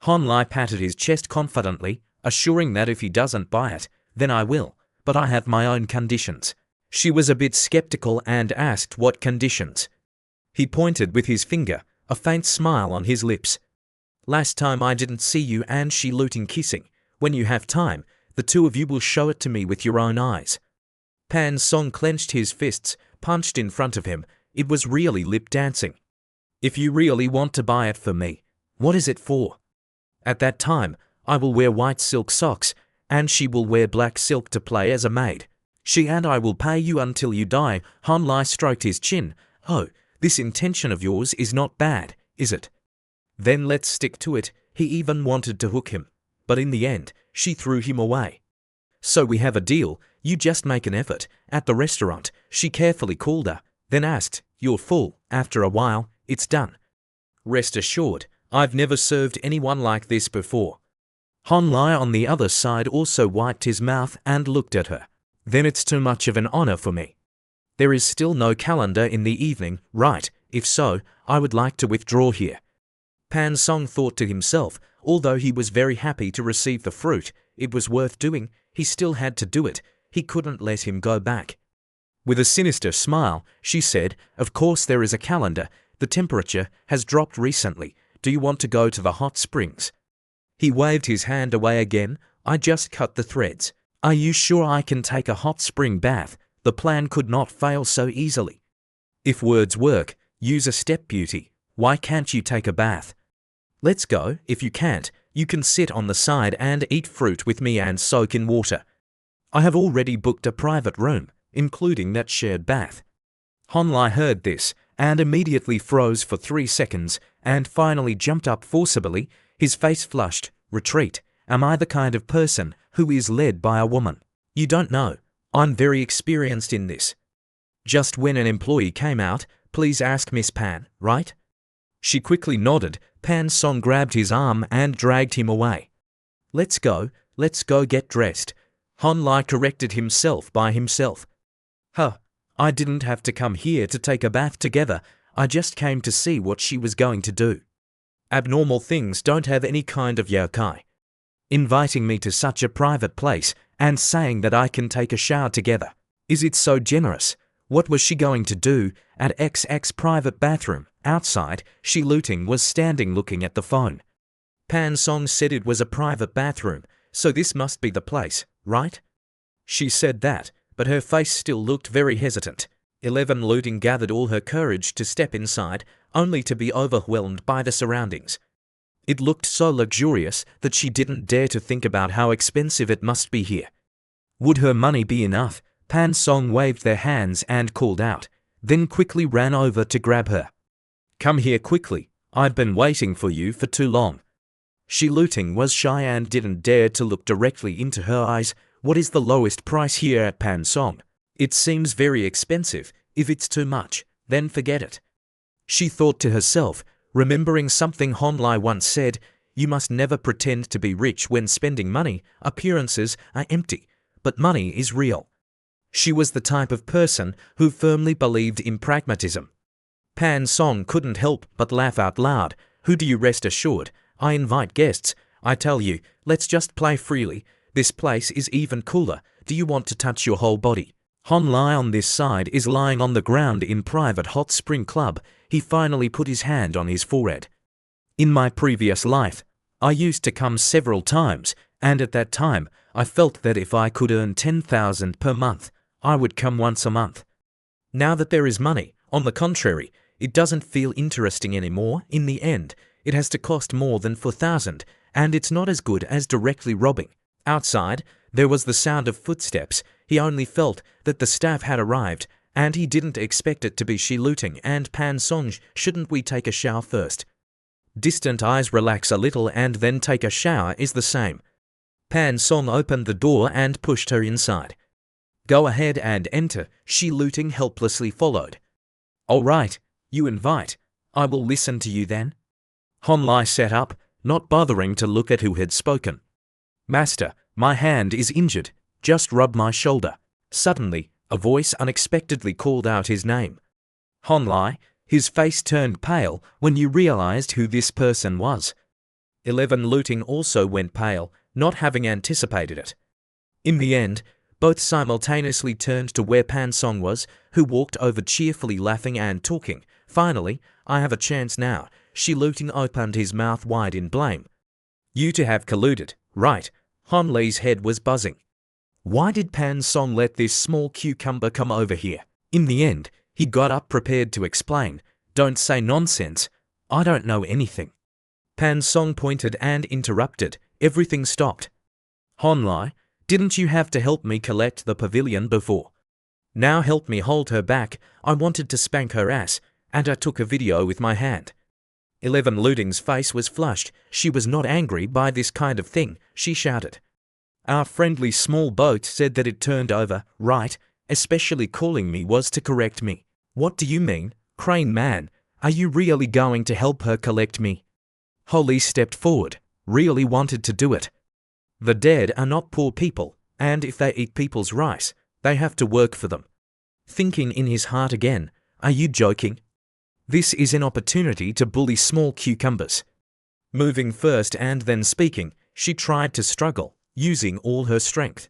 Hon Lai patted his chest confidently, assuring that if he doesn't buy it, then I will, but I have my own conditions. She was a bit skeptical and asked what conditions. He pointed with his finger, a faint smile on his lips. Last time I didn't see you and she looting kissing. When you have time, the two of you will show it to me with your own eyes. Pan Song clenched his fists, punched in front of him. It was really lip dancing. If you really want to buy it for me, what is it for? At that time, I will wear white silk socks, and she will wear black silk to play as a maid. She and I will pay you until you die. Han Lai stroked his chin. Oh, this intention of yours is not bad, is it? Then let's stick to it. He even wanted to hook him, but in the end, she threw him away. So we have a deal. You just make an effort. At the restaurant, she carefully called her, then asked, "You're full." After a while, it's done. Rest assured, I've never served anyone like this before. Han Lai on the other side also wiped his mouth and looked at her. Then it's too much of an honor for me. There is still no calendar in the evening, right? If so, I would like to withdraw here. Pan Song thought to himself, although he was very happy to receive the fruit, it was worth doing, he still had to do it. He couldn't let him go back. With a sinister smile, she said, "Of course there is a calendar. The temperature has dropped recently. Do you want to go to the hot springs?" He waved his hand away again. "I just cut the threads. Are you sure I can take a hot spring bath? The plan could not fail so easily. If words work, use a step, beauty. Why can't you take a bath? Let's go. If you can't, you can sit on the side and eat fruit with me and soak in water. I have already booked a private room, including that shared bath." Han Lai heard this and immediately froze for 3 seconds and finally jumped up forcibly, his face flushed. "Retreat. Am I the kind of person who is led by a woman? You don't know. I'm very experienced in this. Just when an employee came out, please ask Miss Pan, right?" She quickly nodded. Pan Song grabbed his arm and dragged him away. Let's go get dressed." Han Lai corrected himself by himself. "Huh, I didn't have to come here to take a bath together. I just came to see what she was going to do. Abnormal things don't have any kind of yokai. Inviting me to such a private place and saying that I can take a shower together. Is it so generous? What was she going to do at XX private bathroom?" Outside, Shi Luting was standing looking at the phone. Pan Song said it was a private bathroom, so this must be the place, right? She said that, but her face still looked very hesitant. 11 Luting gathered all her courage to step inside, only to be overwhelmed by the surroundings. It looked so luxurious that she didn't dare to think about how expensive it must be here. Would her money be enough? Pan Song waved their hands and called out, then quickly ran over to grab her. "Come here quickly. I've been waiting for you for too long." Shi Luting was shy and didn't dare to look directly into her eyes. What is the lowest price here at Pan Song? It seems very expensive. If it's too much, then forget it. She thought to herself, remembering something Han Lai once said, "You must never pretend to be rich when spending money. Appearances are empty, but money is real." She was the type of person who firmly believed in pragmatism. Pan Song couldn't help but laugh out loud. "Who do you rest assured? I invite guests. I tell you, let's just play freely. This place is even cooler. Do you want to touch your whole body?" Han Lai on this side is lying on the ground in private hot spring club. He finally put his hand on his forehead. "In my previous life, I used to come several times, and at that time, I felt that if I could earn 10,000 per month, I would come once a month. Now that there is money, on the contrary, it doesn't feel interesting anymore. In the end, it has to cost more than 4,000, and it's not as good as directly robbing." Outside, there was the sound of footsteps. He only felt that the staff had arrived, and he didn't expect it to be Shi Luting and Pan Song. "Shouldn't we take a shower first?" Distant eyes relax a little and then take a shower is the same. Pan Song opened the door and pushed her inside. "Go ahead and enter," Shi Luting helplessly followed. "All right, you invite. I will listen to you then." Han Lai sat up, not bothering to look at who had spoken. "Master, my hand is injured. Just rub my shoulder." Suddenly, a voice unexpectedly called out his name. Han Lai, his face turned pale when you realized who this person was. 11 Luting also went pale, not having anticipated it. In the end, Both simultaneously turned to where Pan Song was, who walked over cheerfully laughing and talking. Finally, I have a chance now. Shi Luting opened his mouth wide in blame. You two have colluded, right? Hon Lee's head was buzzing. Why did Pan Song let this small cucumber come over here? In the end, he got up prepared to explain. Don't say nonsense. I don't know anything. Pan Song pointed and interrupted. Everything stopped. Hon Lai, didn't you have to help me collect the pavilion before? Now help me hold her back. I wanted to spank her ass, and I took a video with my hand. 11 Luting's face was flushed. She was not angry by this kind of thing, she shouted. Our friendly small boat said that it turned over, right? Especially calling me was to correct me. What do you mean, Crane Man? Are you really going to help her collect me? Holly stepped forward, really wanted to do it. The dead are not poor people, and if they eat people's rice, they have to work for them. Thinking in his heart again, are you joking? This is an opportunity to bully small cucumbers. Moving first and then speaking, she tried to struggle, using all her strength.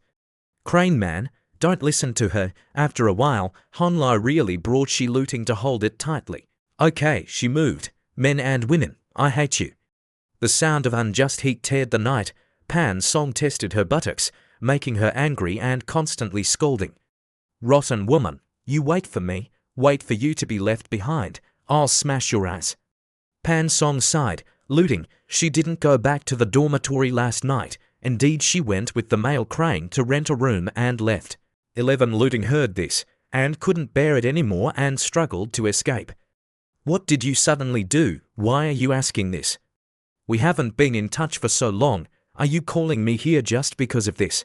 Crane Man, don't listen to her. After a while, Hon Lai really brought Shi Luting to hold it tightly. Okay, she moved. Men and women, I hate you. The sound of unjust heat teared the night. Pan Song tested her buttocks, making her angry and constantly scolding. Rotten woman, you wait for me, wait for you to be left behind. I'll smash your ass. Pan Song sighed. Luting, she didn't go back to the dormitory last night. Indeed, she went with the male Crane to rent a room and left. 11 Luting heard this, and couldn't bear it anymore and struggled to escape. What did you suddenly do? Why are you asking this? We haven't been in touch for so long. Are you calling me here just because of this?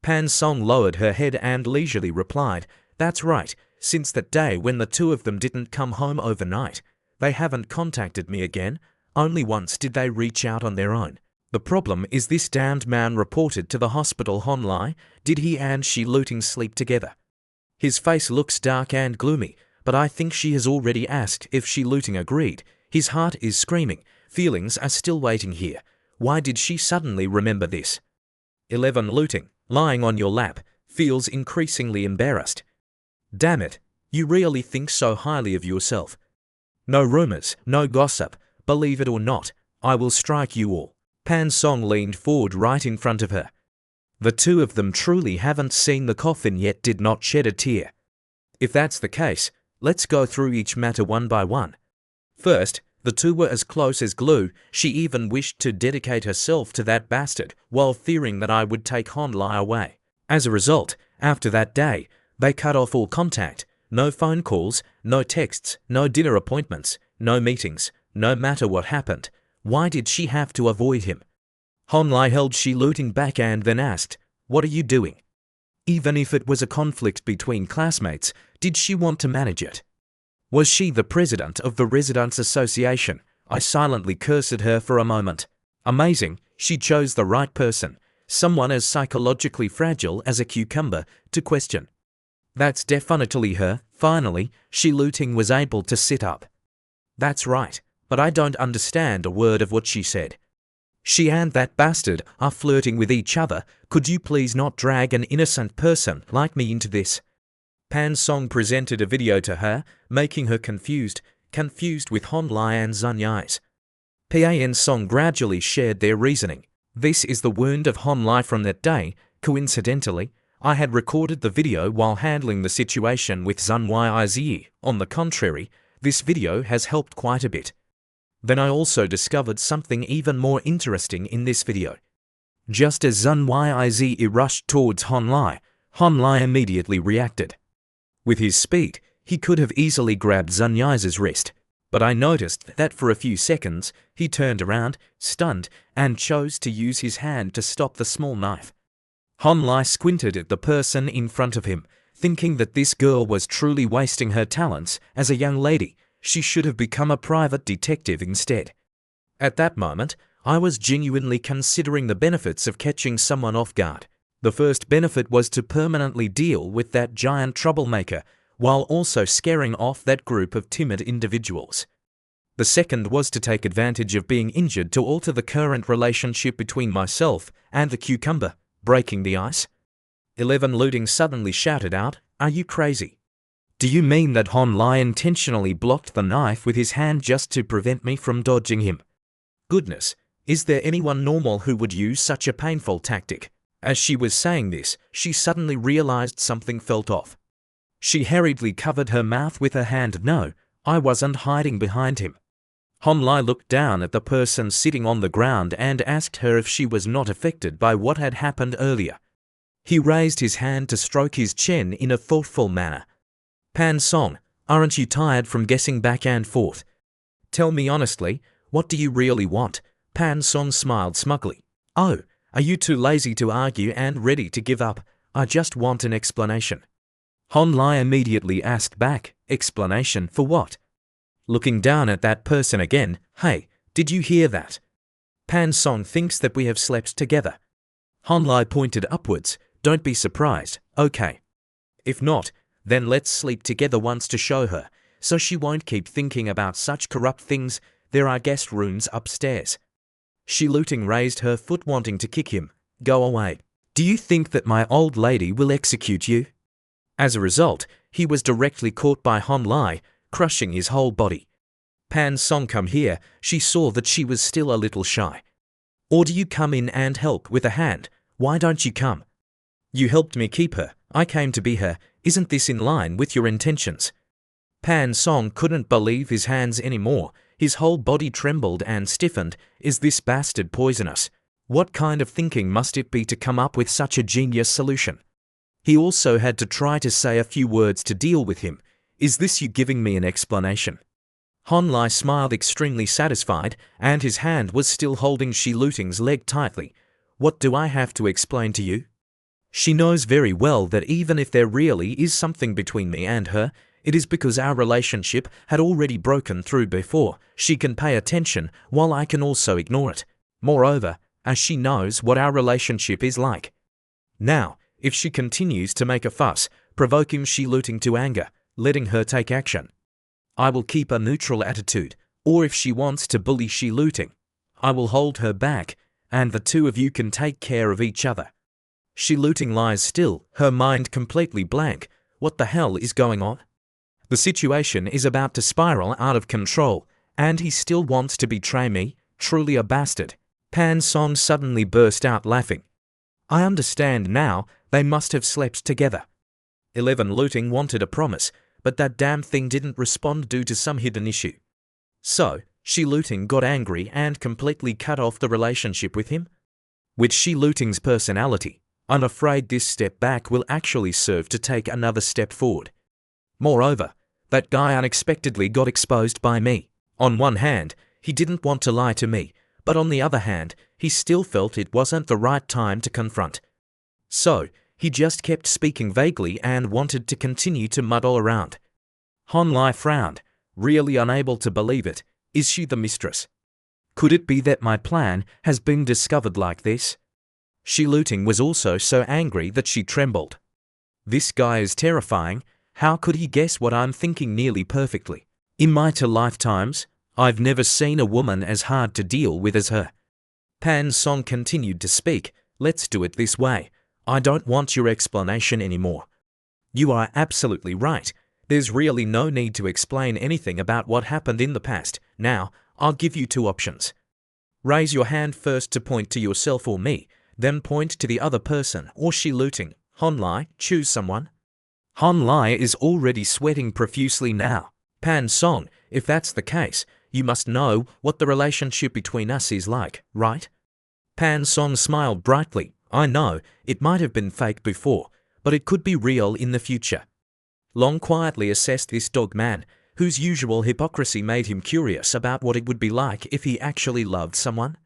Pan Song lowered her head and leisurely replied, That's right, since that day when the two of them didn't come home overnight. They haven't contacted me again. Only once did they reach out on their own. The problem is this damned man reported to the hospital. Hon Lai, did he and Shi Luting sleep together? His face looks dark and gloomy, but I think she has already asked if Shi Luting agreed. His heart is screaming. Feelings are still waiting here. Why did she suddenly remember this? 11 Luting, lying on your lap, feels increasingly embarrassed. Damn it, you really think so highly of yourself. No rumors, no gossip, believe it or not, I will strike you all. Pan Song leaned forward right in front of her. The two of them truly haven't seen the coffin yet, did not shed a tear. If that's the case, let's go through each matter one by one. First, the two were as close as glue. She even wished to dedicate herself to that bastard, while fearing that I would take Hon Lai away. As a result, after that day, they cut off all contact. No phone calls, no texts, no dinner appointments, no meetings, no matter what happened. Why did she have to avoid him? Hon Lai held Shi Luting back and then asked, What are you doing? Even if it was a conflict between classmates, did she want to manage it? Was she the president of the Residents' Association? I silently cursed at her for a moment. Amazing, she chose the right person, someone as psychologically fragile as a cucumber, to question. That's definitely her. Finally, Shi Luting was able to sit up. That's right, but I don't understand a word of what she said. She and that bastard are flirting with each other. Could you please not drag an innocent person like me into this? Pan Song presented a video to her, making her confused with Hon Lai and Zun Yai's. Pan Song gradually shared their reasoning. This is the wound of Hon Lai from that day. Coincidentally, I had recorded the video while handling the situation with Zun Yai's. On the contrary, this video has helped quite a bit. Then I also discovered something even more interesting in this video. Just as Zun Yai's rushed towards Hon Lai immediately reacted. With his speed, he could have easily grabbed Zun Yai's wrist, but I noticed that for a few seconds, he turned around, stunned, and chose to use his hand to stop the small knife. Hon Lai squinted at the person in front of him, thinking that this girl was truly wasting her talents as a young lady. She should have become a private detective instead. At that moment, I was genuinely considering the benefits of catching someone off guard. The first benefit was to permanently deal with that giant troublemaker, while also scaring off that group of timid individuals. The second was to take advantage of being injured to alter the current relationship between myself and the cucumber, breaking the ice. 11 Looting suddenly shouted out, "Are you crazy? Do you mean that Hon Lai intentionally blocked the knife with his hand just to prevent me from dodging him? Goodness, is there anyone normal who would use such a painful tactic?" As she was saying this, she suddenly realized something felt off. She hurriedly covered her mouth with her hand. "No, I wasn't hiding behind him." Hon Lai looked down at the person sitting on the ground and asked her if she was not affected by what had happened earlier. He raised his hand to stroke his chin in a thoughtful manner. "Pan Song, aren't you tired from guessing back and forth? Tell me honestly, what do you really want?" Pan Song smiled smugly. "Oh, are you too lazy to argue and ready to give up? I just want an explanation." Hon Lai immediately asked back, "Explanation for what?" Looking down at that person again, "Hey, did you hear that? Pan Song thinks that we have slept together." Hon Lai pointed upwards. "Don't be surprised, okay? If not, then let's sleep together once to show her, so she won't keep thinking about such corrupt things. There are guest rooms upstairs." Shi Luting raised her foot, wanting to kick him. "Go away. Do you think that my old lady will execute you?" As a result, he was directly caught by Hon Lai, crushing his whole body. "Pan Song, come here." She saw that she was still a little shy. "Or do you come in and help with a hand? Why don't you come? You helped me keep her. I came to be her. Isn't this in line with your intentions?" Pan Song couldn't believe his hands anymore. His whole body trembled and stiffened. "Is this bastard poisonous? What kind of thinking must it be to come up with such a genius solution?" He also had to try to say a few words to deal with him. "Is this you giving me an explanation?" Hon Lai smiled, extremely satisfied, and his hand was still holding Shi Luting's leg tightly. "What do I have to explain to you? She knows very well that even if there really is something between me and her, it is because our relationship had already broken through before. She can pay attention, while I can also ignore it. Moreover, as she knows what our relationship is like. Now, if she continues to make a fuss, provoking Shi Luting to anger, letting her take action, I will keep a neutral attitude. Or if she wants to bully Shi Luting, I will hold her back, and the two of you can take care of each other." Shi Luting lies still, her mind completely blank. What the hell is going on? The situation is about to spiral out of control, and he still wants to betray me? Truly a bastard. Pan Song suddenly burst out laughing. "I understand now, they must have slept together." 11 Looting wanted a promise, but that damn thing didn't respond due to some hidden issue. So, Shi Luting got angry and completely cut off the relationship with him? With Shi Luting's personality, I'm afraid this step back will actually serve to take another step forward. Moreover, that guy unexpectedly got exposed by me. On one hand, he didn't want to lie to me, but on the other hand, he still felt it wasn't the right time to confront. So, he just kept speaking vaguely and wanted to continue to muddle around. Hon Lai frowned, really unable to believe it. Is she the mistress? Could it be that my plan has been discovered like this? Shi Luting was also so angry that she trembled. This guy is terrifying. How could he guess what I'm thinking nearly perfectly? In my 2 lifetimes, I've never seen a woman as hard to deal with as her. Pan Song continued to speak. "Let's do it this way. I don't want your explanation anymore. You are absolutely right. There's really no need to explain anything about what happened in the past. Now, I'll give you 2 options. Raise your hand first to point to yourself or me, then point to the other person or Shi Luting. Hon Lai, choose someone." Hon Lai is already sweating profusely now. "Pan Song, if that's the case, you must know what the relationship between us is like, right?" Pan Song smiled brightly. "I know, it might have been fake before, but it could be real in the future." Long quietly assessed this dog man, whose usual hypocrisy made him curious about what it would be like if he actually loved someone.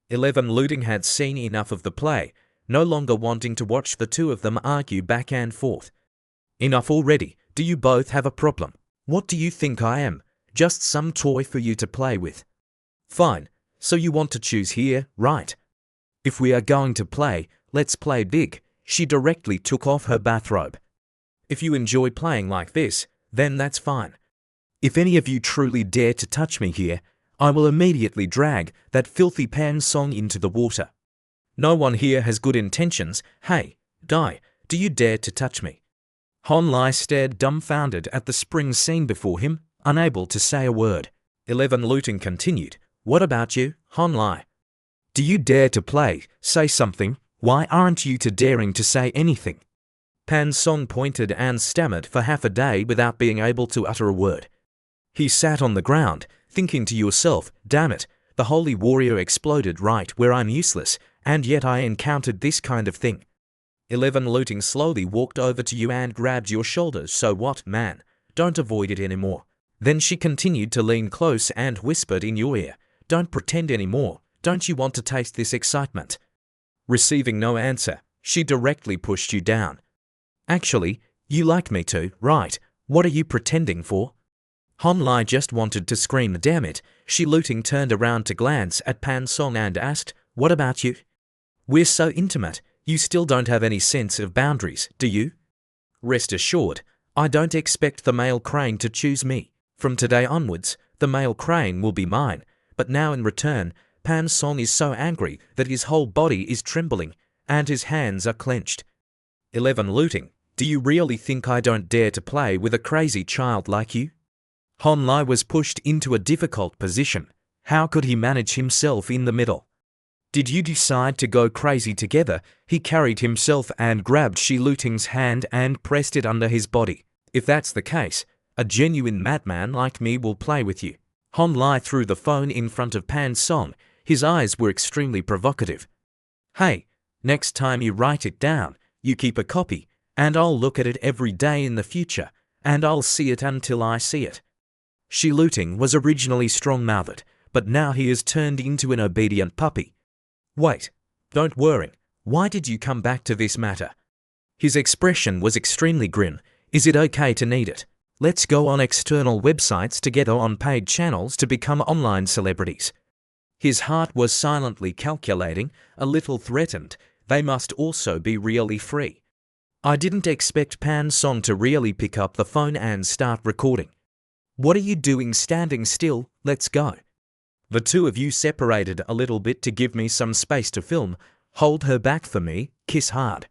11 Looting had seen enough of the play, no longer wanting to watch the two of them argue back and forth. "Enough already. Do you both have a problem? What do you think I am? Just some toy for you to play with? Fine, so you want to choose here, right? If we are going to play, let's play big." She directly took off her bathrobe. "If you enjoy playing like this, then that's fine. If any of you truly dare to touch me here, I will immediately drag that filthy Pan Song into the water. No one here has good intentions. Hey, die. Do you dare to touch me? Han Lai stared dumbfounded at the spring scene before him, unable to say a word. 11 Looting continued. What about you, Han Lai? Do you dare to play? Say something. Why aren't you daring to say anything? Pan Song pointed and stammered for half a day without being able to utter a word. He sat on the ground, thinking to yourself, damn it, the holy warrior exploded right where I'm useless, and yet I encountered this kind of thing. 11 Looting slowly walked over to you and grabbed your shoulders. So what, man? Don't avoid it anymore. Then she continued to lean close and whispered in your ear, don't pretend anymore. Don't you want to taste this excitement? Receiving no answer, she directly pushed you down. Actually, you like me too, right? What are you pretending for? Han Lai just wanted to scream damn it. Shi Looting turned around to glance at Pan Song and asked, what about you? We're so intimate, you still don't have any sense of boundaries, do you? Rest assured, I don't expect the male crane to choose me. From today onwards, the male crane will be mine, but now in return, Pan Song is so angry that his whole body is trembling, and his hands are clenched. 11 Looting, do you really think I don't dare to play with a crazy child like you? Han Lai was pushed into a difficult position. How could he manage himself in the middle? Did you decide to go crazy together? He carried himself and grabbed Shi Looting's hand and pressed it under his body. If that's the case, a genuine madman like me will play with you. Han Lai threw the phone in front of Pan Song. His eyes were extremely provocative. Hey, next time you write it down, you keep a copy, and I'll look at it every day in the future, and I'll see it until I see it. Shi Looting was originally strong-mouthed, but now he has turned into an obedient puppy. Wait, don't worry. Why did you come back to this matter? His expression was extremely grim. Is it okay to need it? Let's go on external websites together on paid channels to become online celebrities. His heart was silently calculating, a little threatened. They must also be really free. I didn't expect Pan Song to really pick up the phone and start recording. What are you doing standing still? Let's go. The two of you separated a little bit to give me some space to film. Hold her back for me, kiss hard.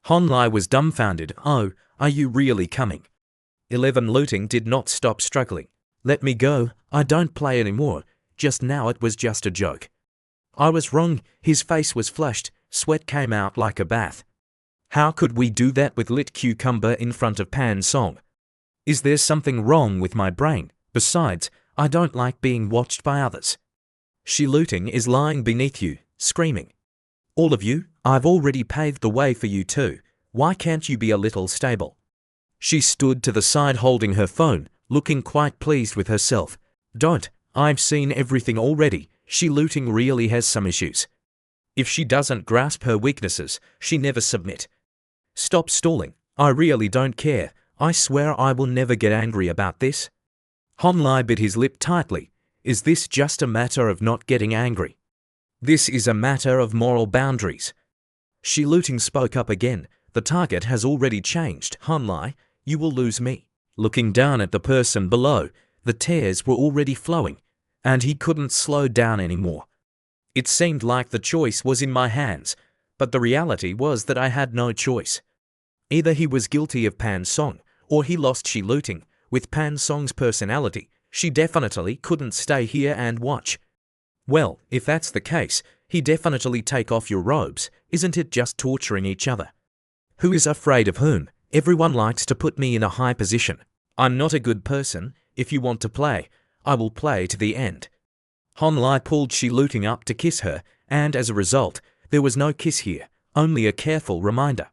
Han Lai was dumbfounded. Oh, are you really coming? 11 Looting did not stop struggling. Let me go, I don't play anymore. Just now it was just a joke. I was wrong. His face was flushed, sweat came out like a bath. How could we do that with lit cucumber in front of Pan Song? Is there something wrong with my brain? Besides, I don't like being watched by others. Shi Looting is lying beneath you, screaming. All of you, I've already paved the way for you too. Why can't you be a little stable? She stood to the side holding her phone, looking quite pleased with herself. Don't, I've seen everything already. Shi Looting really has some issues. If she doesn't grasp her weaknesses, she never submit. Stop stalling. I really don't care. I swear I will never get angry about this. Han Lai bit his lip tightly. Is this just a matter of not getting angry? This is a matter of moral boundaries. Shi Looting spoke up again. The target has already changed. Han Lai, you will lose me. Looking down at the person below, the tears were already flowing, and he couldn't slow down anymore. It seemed like the choice was in my hands, but the reality was that I had no choice. Either he was guilty of Pan Song, or he lost Shi Looting. With Pan Song's personality, she definitely couldn't stay here and watch. Well, if that's the case, he definitely take off your robes. Isn't it just torturing each other? Who is afraid of whom? Everyone likes to put me in a high position. I'm not a good person. If you want to play, I will play to the end. Han Lai pulled Shi Looting up to kiss her, and as a result, there was no kiss here, only a careful reminder.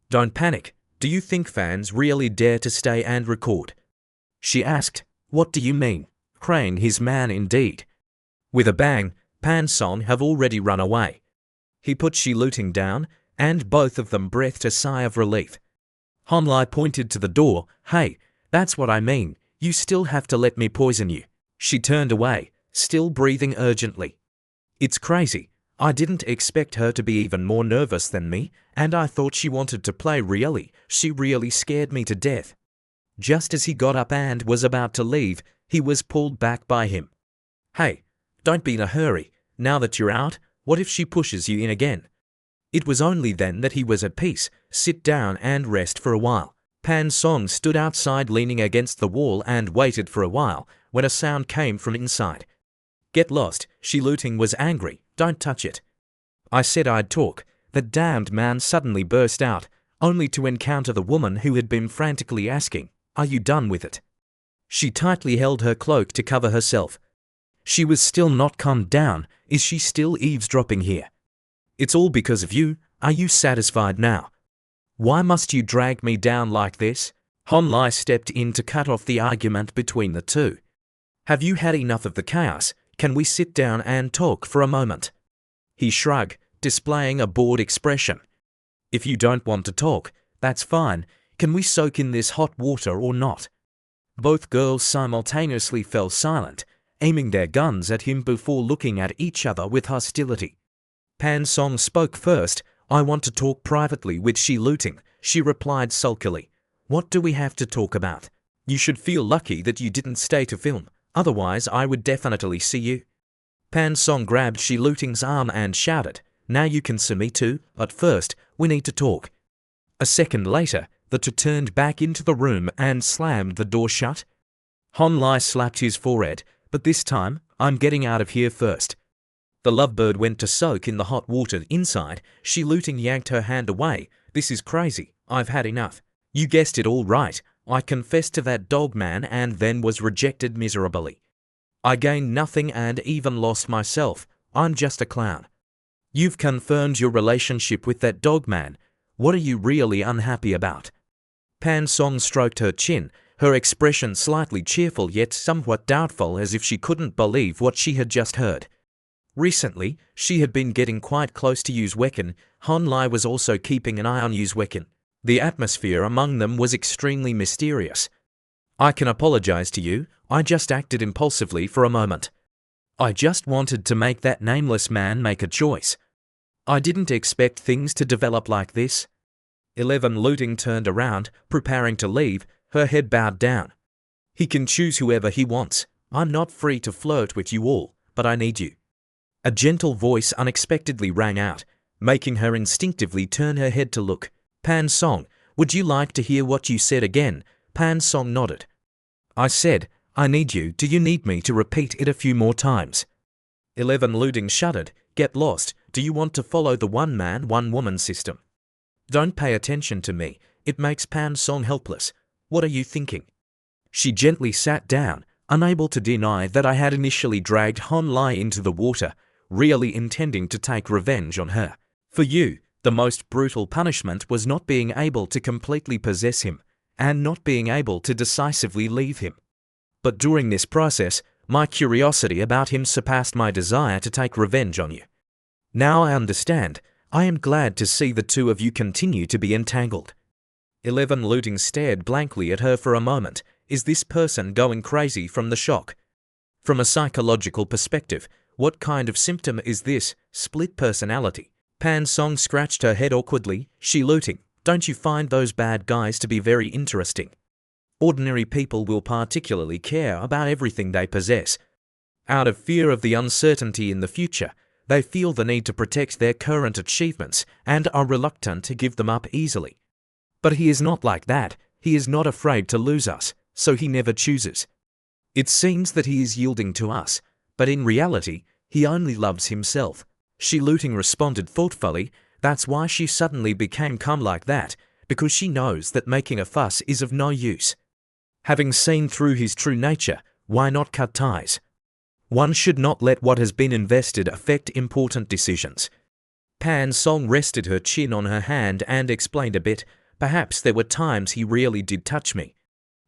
Don't panic. Do you think fans really dare to stay and record? She asked. What do you mean? Crane his man indeed. With a bang, Pan Song have already run away. He put Shi Looting down, and both of them breathed a sigh of relief. Han Lai pointed to the door. Hey, that's what I mean. You still have to let me poison you. She turned away, still breathing urgently. It's crazy. I didn't expect her to be even more nervous than me, and I thought she wanted to play really. She really scared me to death. Just as he got up and was about to leave, he was pulled back by him. Hey, don't be in a hurry. Now that you're out, what if she pushes you in again? It was only then that he was at peace. Sit down and rest for a while. Pan Song stood outside leaning against the wall and waited for a while when a sound came from inside. Get lost, Shi Luting was angry. Don't touch it. I said I'd talk. The damned man suddenly burst out, only to encounter the woman who had been frantically asking, "Are you done with it?" She tightly held her cloak to cover herself. She was still not calmed down. Is she still eavesdropping here? It's all because of you. Are you satisfied now? Why must you drag me down like this? Hon Lai stepped in to cut off the argument between the two. Have you had enough of the chaos? Can we sit down and talk for a moment? He shrugged, displaying a bored expression. If you don't want to talk, that's fine. Can we soak in this hot water or not? Both girls simultaneously fell silent, aiming their guns at him before looking at each other with hostility. Pan Song spoke first. I want to talk privately with Shi Luting, she replied sulkily. What do we have to talk about? You should feel lucky that you didn't stay to film, otherwise I would definitely see you. Pan Song grabbed Shi Luting's arm and shouted, now you can see me too, but first, we need to talk. A second later, the two turned back into the room and slammed the door shut. Hon Lai slapped his forehead, but this time, I'm getting out of here first. The lovebird went to soak in the hot water inside. Shi Luting yanked her hand away. This is crazy. I've had enough. You guessed it all right. I confessed to that dog man and then was rejected miserably. I gained nothing and even lost myself. I'm just a clown. You've confirmed your relationship with that dog man. What are you really unhappy about? Pan Song stroked her chin, her expression slightly cheerful yet somewhat doubtful, as if she couldn't believe what she had just heard. Recently, she had been getting quite close to Yu's Wekin. Hon Lai was also keeping an eye on Yu's Wekin. The atmosphere among them was extremely mysterious. I can apologize to you. I just acted impulsively for a moment. I just wanted to make that nameless man make a choice. I didn't expect things to develop like this. 11 Luting turned around, preparing to leave, her head bowed down. He can choose whoever he wants. I'm not free to flirt with you all, but I need you. A gentle voice unexpectedly rang out, making her instinctively turn her head to look. Pan Song, would you like to hear what you said again? Pan Song nodded. I said, I need you. Do you need me to repeat it a few more times? 11 Luting shuddered. Get lost. Do you want to follow the one-man, one-woman system? Don't pay attention to me. It makes Pan Song helpless. What are you thinking? She gently sat down, unable to deny that I had initially dragged Hon Lai into the water, really intending to take revenge on her. For you, the most brutal punishment was not being able to completely possess him, and not being able to decisively leave him. But during this process, my curiosity about him surpassed my desire to take revenge on you. Now I understand. I am glad to see the two of you continue to be entangled. 11 Luting stared blankly at her for a moment. Is this person going crazy from the shock? From a psychological perspective, what kind of symptom is this? Split personality. Pan Song scratched her head awkwardly. Shi Luting, don't you find those bad guys to be very interesting? Ordinary people will particularly care about everything they possess. Out of fear of the uncertainty in the future, they feel the need to protect their current achievements and are reluctant to give them up easily. But he is not like that. He is not afraid to lose us, so he never chooses. It seems that he is yielding to us, but in reality, he only loves himself. Shi Luting responded thoughtfully. That's why she suddenly became calm like that, because she knows that making a fuss is of no use. Having seen through his true nature, why not cut ties? One should not let what has been invested affect important decisions. Pan Song rested her chin on her hand and explained a bit. Perhaps there were times he really did touch me.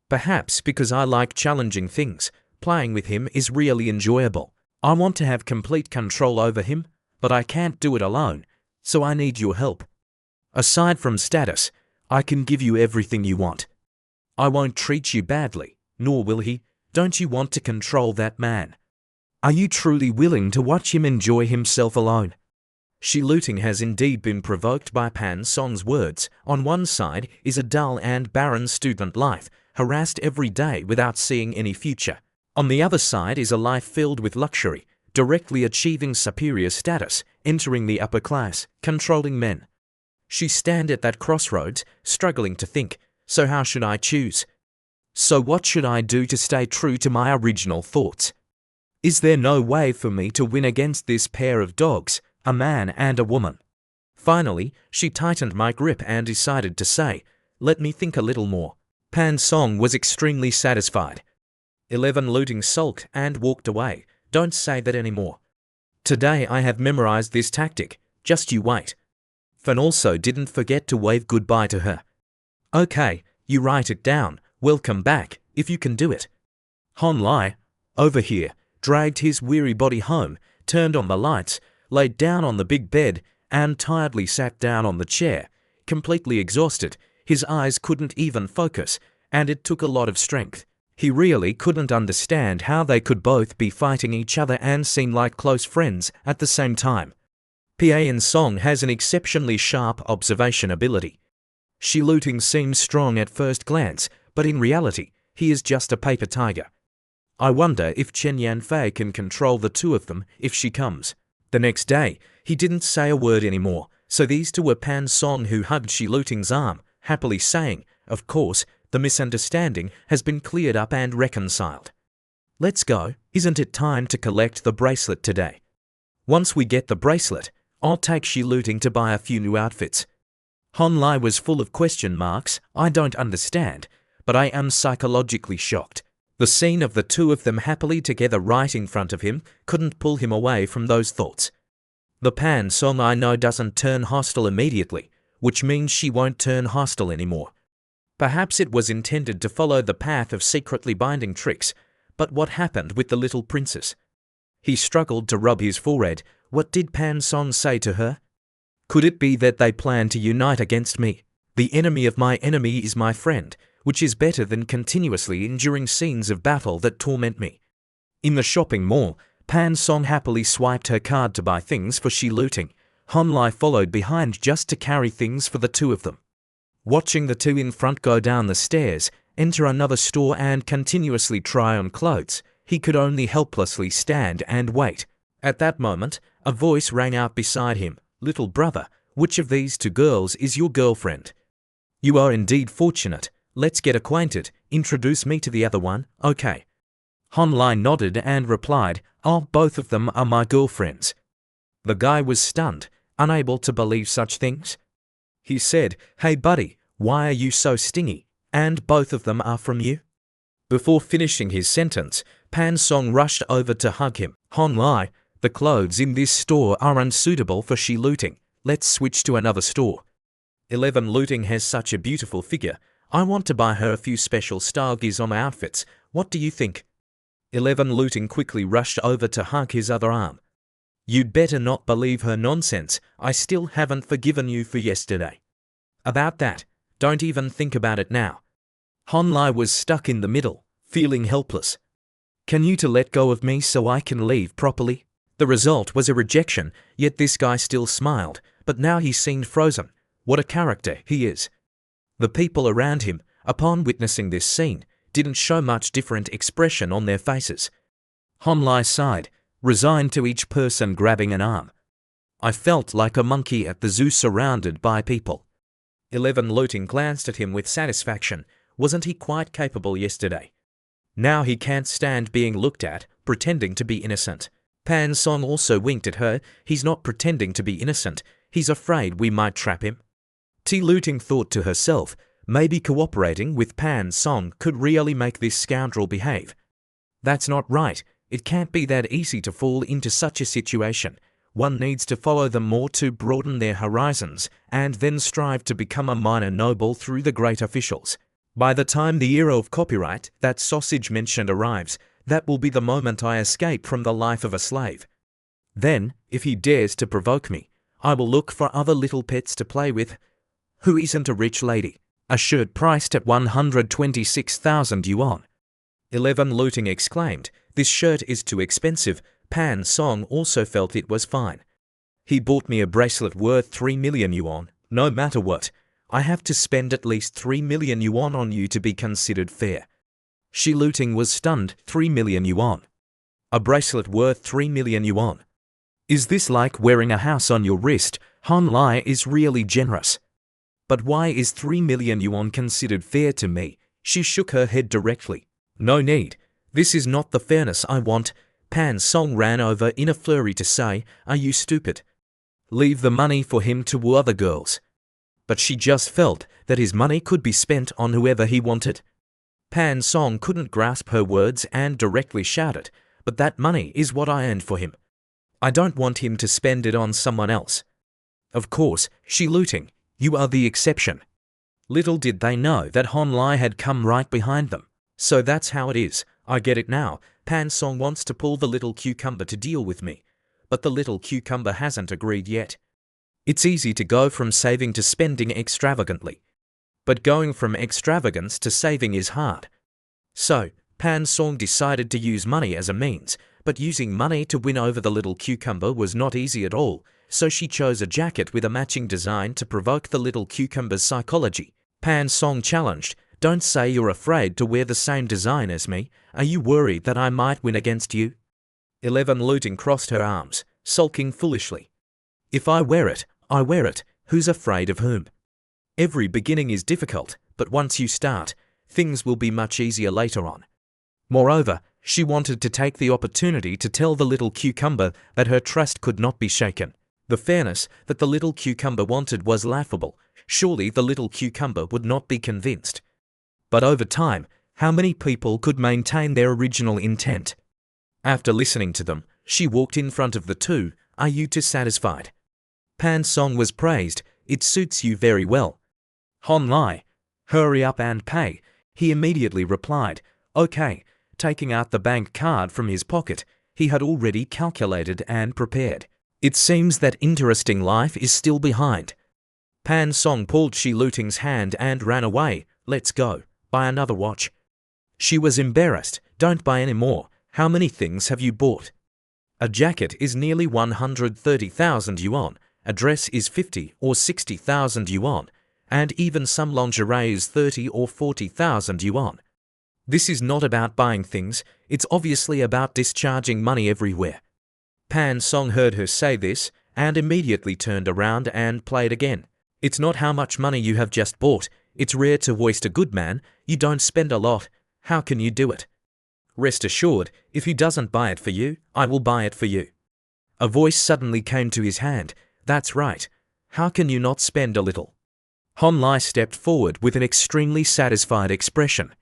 Perhaps because I like challenging things, playing with him is really enjoyable. I want to have complete control over him, but I can't do it alone, so I need your help. Aside from status, I can give you everything you want. I won't treat you badly, nor will he. Don't you want to control that man? Are you truly willing to watch him enjoy himself alone? Shi Luting has indeed been provoked by Pan Song's words. On one side is a dull and barren student life, harassed every day without seeing any future. On the other side is a life filled with luxury, directly achieving superior status, entering the upper class, controlling men. She stand at that crossroads, struggling to think, so how should I choose? So what should I do to stay true to my original thoughts? Is there no way for me to win against this pair of dogs, a man and a woman? Finally, she tightened my grip and decided to say, "Let me think a little more." Pan Song was extremely satisfied. 11 Looting sulked and walked away. "Don't say that anymore. Today I have memorized this tactic, just you wait." Fan also didn't forget to wave goodbye to her. "Okay, you write it down, welcome back, if you can do it." Han Lai, over here, dragged his weary body home, turned on the lights, laid down on the big bed, and tiredly sat down on the chair, completely exhausted. His eyes couldn't even focus, and it took a lot of strength. He really couldn't understand how they could both be fighting each other and seem like close friends at the same time. Pan Song has an exceptionally sharp observation ability. Shi Looting seems strong at first glance, but in reality, he is just a paper tiger. I wonder if Chen Yanfei can control the two of them if she comes. The next day, he didn't say a word anymore, so these two were Pan Song who hugged Shi Looting's arm, happily saying, "Of course, the misunderstanding has been cleared up and reconciled. Let's go, isn't it time to collect the bracelet today? Once we get the bracelet, I'll take Shi Looting to buy a few new outfits." Han Lai was full of question marks. "I don't understand, but I am psychologically shocked." The scene of the two of them happily together right in front of him couldn't pull him away from those thoughts. The Pan Song I know doesn't turn hostile immediately, which means she won't turn hostile anymore. Perhaps it was intended to follow the path of secretly binding tricks, but what happened with the little princess? He struggled to rub his forehead. What did Pan Song say to her? Could it be that they plan to unite against me? The enemy of my enemy is my friend, which is better than continuously enduring scenes of battle that torment me. In the shopping mall, Pan Song happily swiped her card to buy things for Shi Looting. Han Lai followed behind just to carry things for the two of them. Watching the two in front go down the stairs, enter another store and continuously try on clothes, he could only helplessly stand and wait. At that moment, a voice rang out beside him. "Little brother, which of these two girls is your girlfriend?" "You are indeed fortunate. Let's get acquainted. Introduce me to the other one, okay?" Han Lai nodded and replied, "Oh, both of them are my girlfriends." The guy was stunned, unable to believe such things. He said, "Hey buddy, why are you so stingy? And both of them are from you?" Before finishing his sentence, Pan Song rushed over to hug him. "Han Lai, the clothes in this store are unsuitable for Shi Looting. Let's switch to another store. 11 Looting has such a beautiful figure. I want to buy her a few special style gizmo outfits. What do you think?" 11 Looting quickly rushed over to hug his other arm. "You'd better not believe her nonsense. I still haven't forgiven you for yesterday. About that, don't even think about it now." Han Lai was stuck in the middle, feeling helpless. "Can you two let go of me so I can leave properly?" The result was a rejection, yet this guy still smiled, but now he seemed frozen. What a character he is. The people around him, upon witnessing this scene, didn't show much different expression on their faces. Han Lai sighed, resigned to each person grabbing an arm. "I felt like a monkey at the zoo surrounded by people." 11 Looting glanced at him with satisfaction. Wasn't he quite capable yesterday? Now he can't stand being looked at, pretending to be innocent. Pan Song also winked at her. He's not pretending to be innocent. He's afraid we might trap him. T. Looting thought to herself, maybe cooperating with Pan Song could really make this scoundrel behave. That's not right. It can't be that easy to fall into such a situation. One needs to follow them more to broaden their horizons, and then strive to become a minor noble through the great officials. By the time the era of copyright that sausage mentioned arrives, that will be the moment I escape from the life of a slave. Then, if he dares to provoke me, I will look for other little pets to play with. Who isn't a rich lady? A shirt priced at 126,000 yuan. 11 Looting exclaimed, "This shirt is too expensive." Pan Song also felt it was fine. "He bought me a bracelet worth 3 million yuan. No matter what, I have to spend at least 3 million yuan on you to be considered fair." Shi Looting was stunned. 3 million yuan. A bracelet worth 3 million yuan. Is this like wearing a house on your wrist? Han Lai is really generous. But why is 3 million yuan considered fair to me? She shook her head directly. No need. This is not the fairness I want. Pan Song ran over in a flurry to say, are you stupid? Leave the money for him to woo other girls. But she just felt that his money could be spent on whoever he wanted. Pan Song couldn't grasp her words and directly shouted, but that money is what I earned for him. I don't want him to spend it on someone else. Of course, she looting. You are the exception. Little did they know that Han Lai had come right behind them. So that's how it is. I get it now. Pan Song wants to pull the little cucumber to deal with me. But the little cucumber hasn't agreed yet. It's easy to go from saving to spending extravagantly. But going from extravagance to saving is hard. So, Pan Song decided to use money as a means, but using money to win over the little cucumber was not easy at all, so she chose a jacket with a matching design to provoke the little cucumber's psychology. Pan Song challenged, don't say you're afraid to wear the same design as me. Are you worried that I might win against you? 11 Looting crossed her arms, sulking foolishly. If I wear it, I wear it. Who's afraid of whom? Every beginning is difficult, but once you start, things will be much easier later on. Moreover, she wanted to take the opportunity to tell the little cucumber that her trust could not be shaken. The fairness that the little cucumber wanted was laughable. Surely the little cucumber would not be convinced. But over time, how many people could maintain their original intent? After listening to them, she walked in front of the two. Are you two satisfied? Pan Song was praised. It suits you very well. Han Lai, hurry up and pay. He immediately replied, okay. Taking out the bank card from his pocket, he had already calculated and prepared. It seems that interesting life is still behind. Pan Song pulled Shi Luting's hand and ran away. Let's go. Buy another watch. She was embarrassed. Don't buy any more. How many things have you bought? A jacket is nearly 130,000 yuan. A dress is 50 or 60,000 yuan. And even some lingerie is 30 or 40,000 yuan. This is not about buying things. It's obviously about discharging money everywhere. Pan Song heard her say this and immediately turned around and played again. It's not how much money you have just bought. It's rare to waste a good man. You don't spend a lot. How can you do it? Rest assured, if he doesn't buy it for you, I will buy it for you. A voice suddenly came to his hand. That's right. How can you not spend a little? Han Lai stepped forward with an extremely satisfied expression.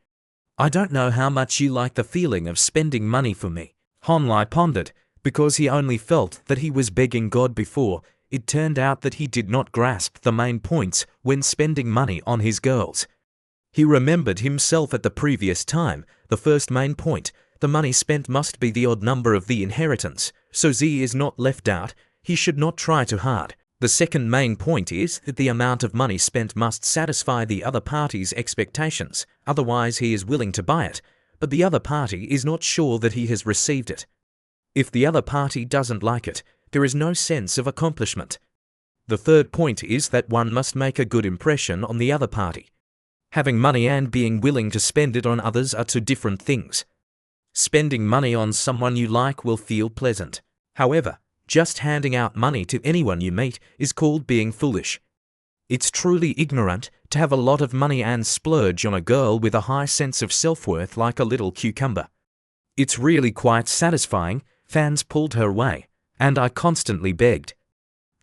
I don't know how much you like the feeling of spending money for me. Han Lai pondered, because he only felt that he was begging God before. It turned out that he did not grasp the main points when spending money on his girls. He remembered himself at the previous time. The first main point, the money spent must be the odd number of the inheritance, so Z is not left out. He should not try too hard. The second main point is that the amount of money spent must satisfy the other party's expectations, otherwise he is willing to buy it, but the other party is not sure that he has received it. If the other party doesn't like it, there is no sense of accomplishment. The third point is that one must make a good impression on the other party. Having money and being willing to spend it on others are two different things. Spending money on someone you like will feel pleasant. However, just handing out money to anyone you meet is called being foolish. It's truly ignorant to have a lot of money and splurge on a girl with a high sense of self-worth like a little cucumber. It's really quite satisfying. Fans pulled her away, and I constantly begged.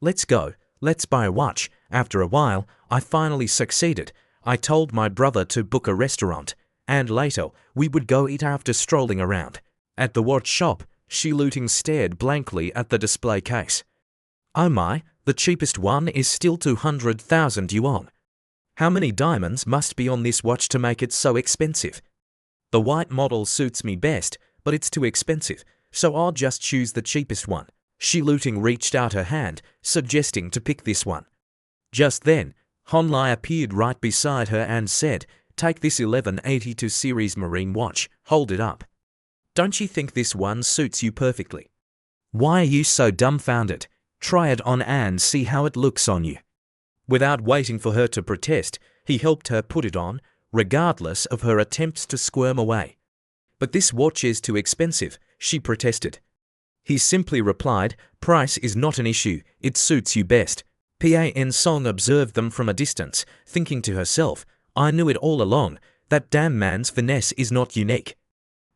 Let's go, let's buy a watch. After a while, I finally succeeded. I told my brother to book a restaurant, and later we would go eat after strolling around. At the watch shop, Shi Luting stared blankly at the display case. Oh my, the cheapest one is still 200,000 yuan. How many diamonds must be on this watch to make it so expensive? The white model suits me best, but it's too expensive, so I'll just choose the cheapest one. Shi Luting reached out her hand, suggesting to pick this one. Just then, Han Lai appeared right beside her and said, take this 1182 series marine watch, hold it up. Don't you think this one suits you perfectly? Why are you so dumbfounded? Try it on and see how it looks on you. Without waiting for her to protest, he helped her put it on, regardless of her attempts to squirm away. But this watch is too expensive. she protested. He simply replied, "Price is not an issue, it suits you best." Pan Song observed them from a distance, thinking to herself, "I knew it all along, that damn man's finesse is not unique.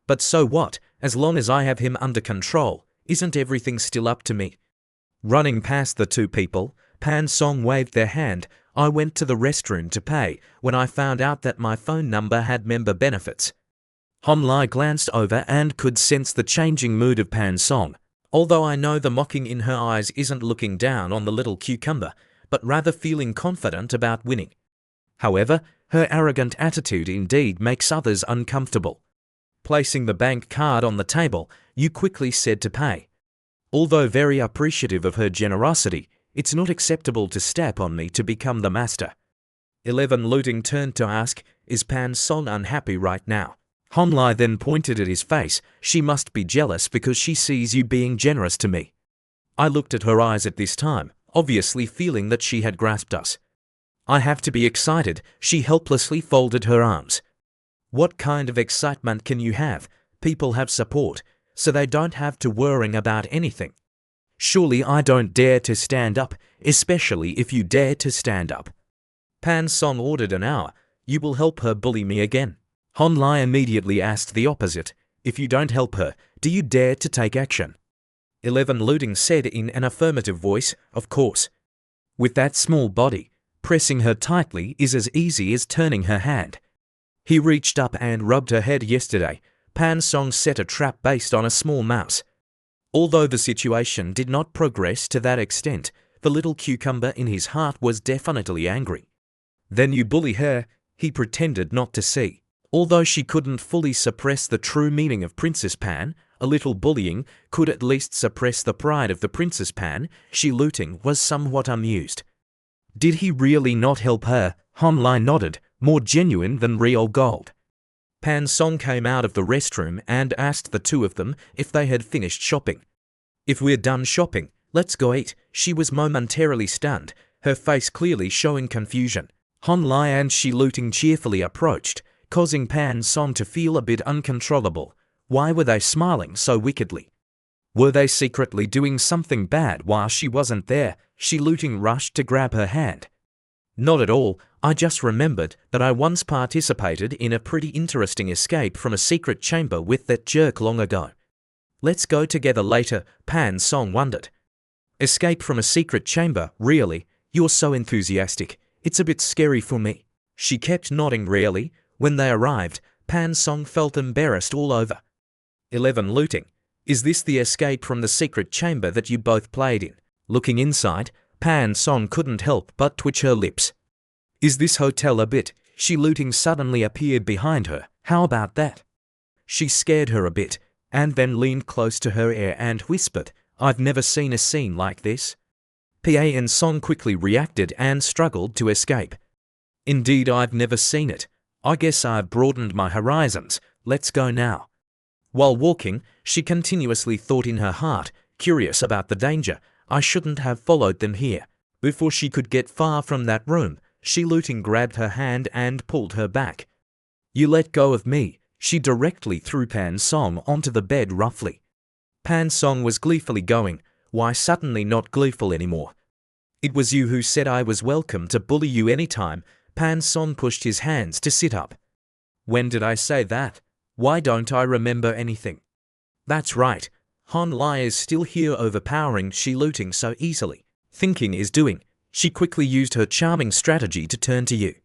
But so what, as long as I have him under control, isn't everything still up to me?" Running past the two people, Pan Song waved their hand. "I went to the restroom to pay when I found out that my phone number had member benefits." Han Lai glanced over and could sense the changing mood of Pan Song. Although I know the mocking in her eyes isn't looking down on the little cucumber, but rather feeling confident about winning. However, her arrogant attitude indeed makes others uncomfortable. Placing the bank card on the table, Yu quickly said to pay. Although very appreciative of her generosity, it's not acceptable to step on me to become the master. 11 Looting turned to ask, "Is Pan Song unhappy right now?" Han Lai then pointed at his face. "She must be jealous because she sees you being generous to me." I looked at her eyes at this time, obviously feeling that she had grasped us. "I have to be excited," she helplessly folded her arms. "What kind of excitement can you have? People have support, so they don't have to worry about anything. Surely I don't dare to stand up, especially if you dare to stand up." Pan Song ordered an hour. "You will help her bully me again?" Han Lai immediately asked the opposite. "If you don't help her, do you dare to take action?" 11 Looting said in an affirmative voice, "Of course." With that small body, pressing her tightly is as easy as turning her hand. He reached up and rubbed her head. Yesterday, Pan Song set a trap based on a small mouse. Although the situation did not progress to that extent, the little cucumber in his heart was definitely angry. "Then you bully her," he pretended not to see. Although she couldn't fully suppress the true meaning of Princess Pan, a little bullying could at least suppress the pride of the Princess Pan. She Looting was somewhat amused. Did he really not help her? Han Lai nodded, more genuine than real gold. Pan Song came out of the restroom and asked the two of them if they had finished shopping. "If we're done shopping, let's go eat." She was momentarily stunned, her face clearly showing confusion. Han Lai and Shi Looting cheerfully approached, causing Pan Song to feel a bit uncontrollable. Why were they smiling so wickedly? Were they secretly doing something bad while she wasn't there? Shi Looting rushed to grab her hand. "Not at all, I just remembered that I once participated in a pretty interesting escape from a secret chamber with that jerk long ago. Let's go together later," Pan Song wondered. "Escape from a secret chamber, really? You're so enthusiastic. It's a bit scary for me." She kept nodding. "Really?" When they arrived, Pan Song felt embarrassed all over. 11 Looting. "Is this the escape from the secret chamber that you both played in?" Looking inside, Pan Song couldn't help but twitch her lips. "Is this hotel a bit?" Shi Looting suddenly appeared behind her. "How about that?" She scared her a bit, and then leaned close to her ear and whispered, "I've never seen a scene like this." Pan Song quickly reacted and struggled to escape. "Indeed, I've never seen it. I guess I've broadened my horizons. Let's go now." While walking, she continuously thought in her heart, curious about the danger. "I shouldn't have followed them here." Before she could get far from that room, Shi Looting grabbed her hand and pulled her back. "You let go of me." She directly threw Pan Song onto the bed roughly. Pan Song was gleefully going. Why suddenly not gleeful anymore? "It was you who said I was welcome to bully you anytime." Pan Song pushed his hands to sit up. "When did I say that? Why don't I remember anything?" "That's right. Han Lai is still here overpowering Shi Looting so easily. Thinking is doing." She quickly used her charming strategy to turn to you.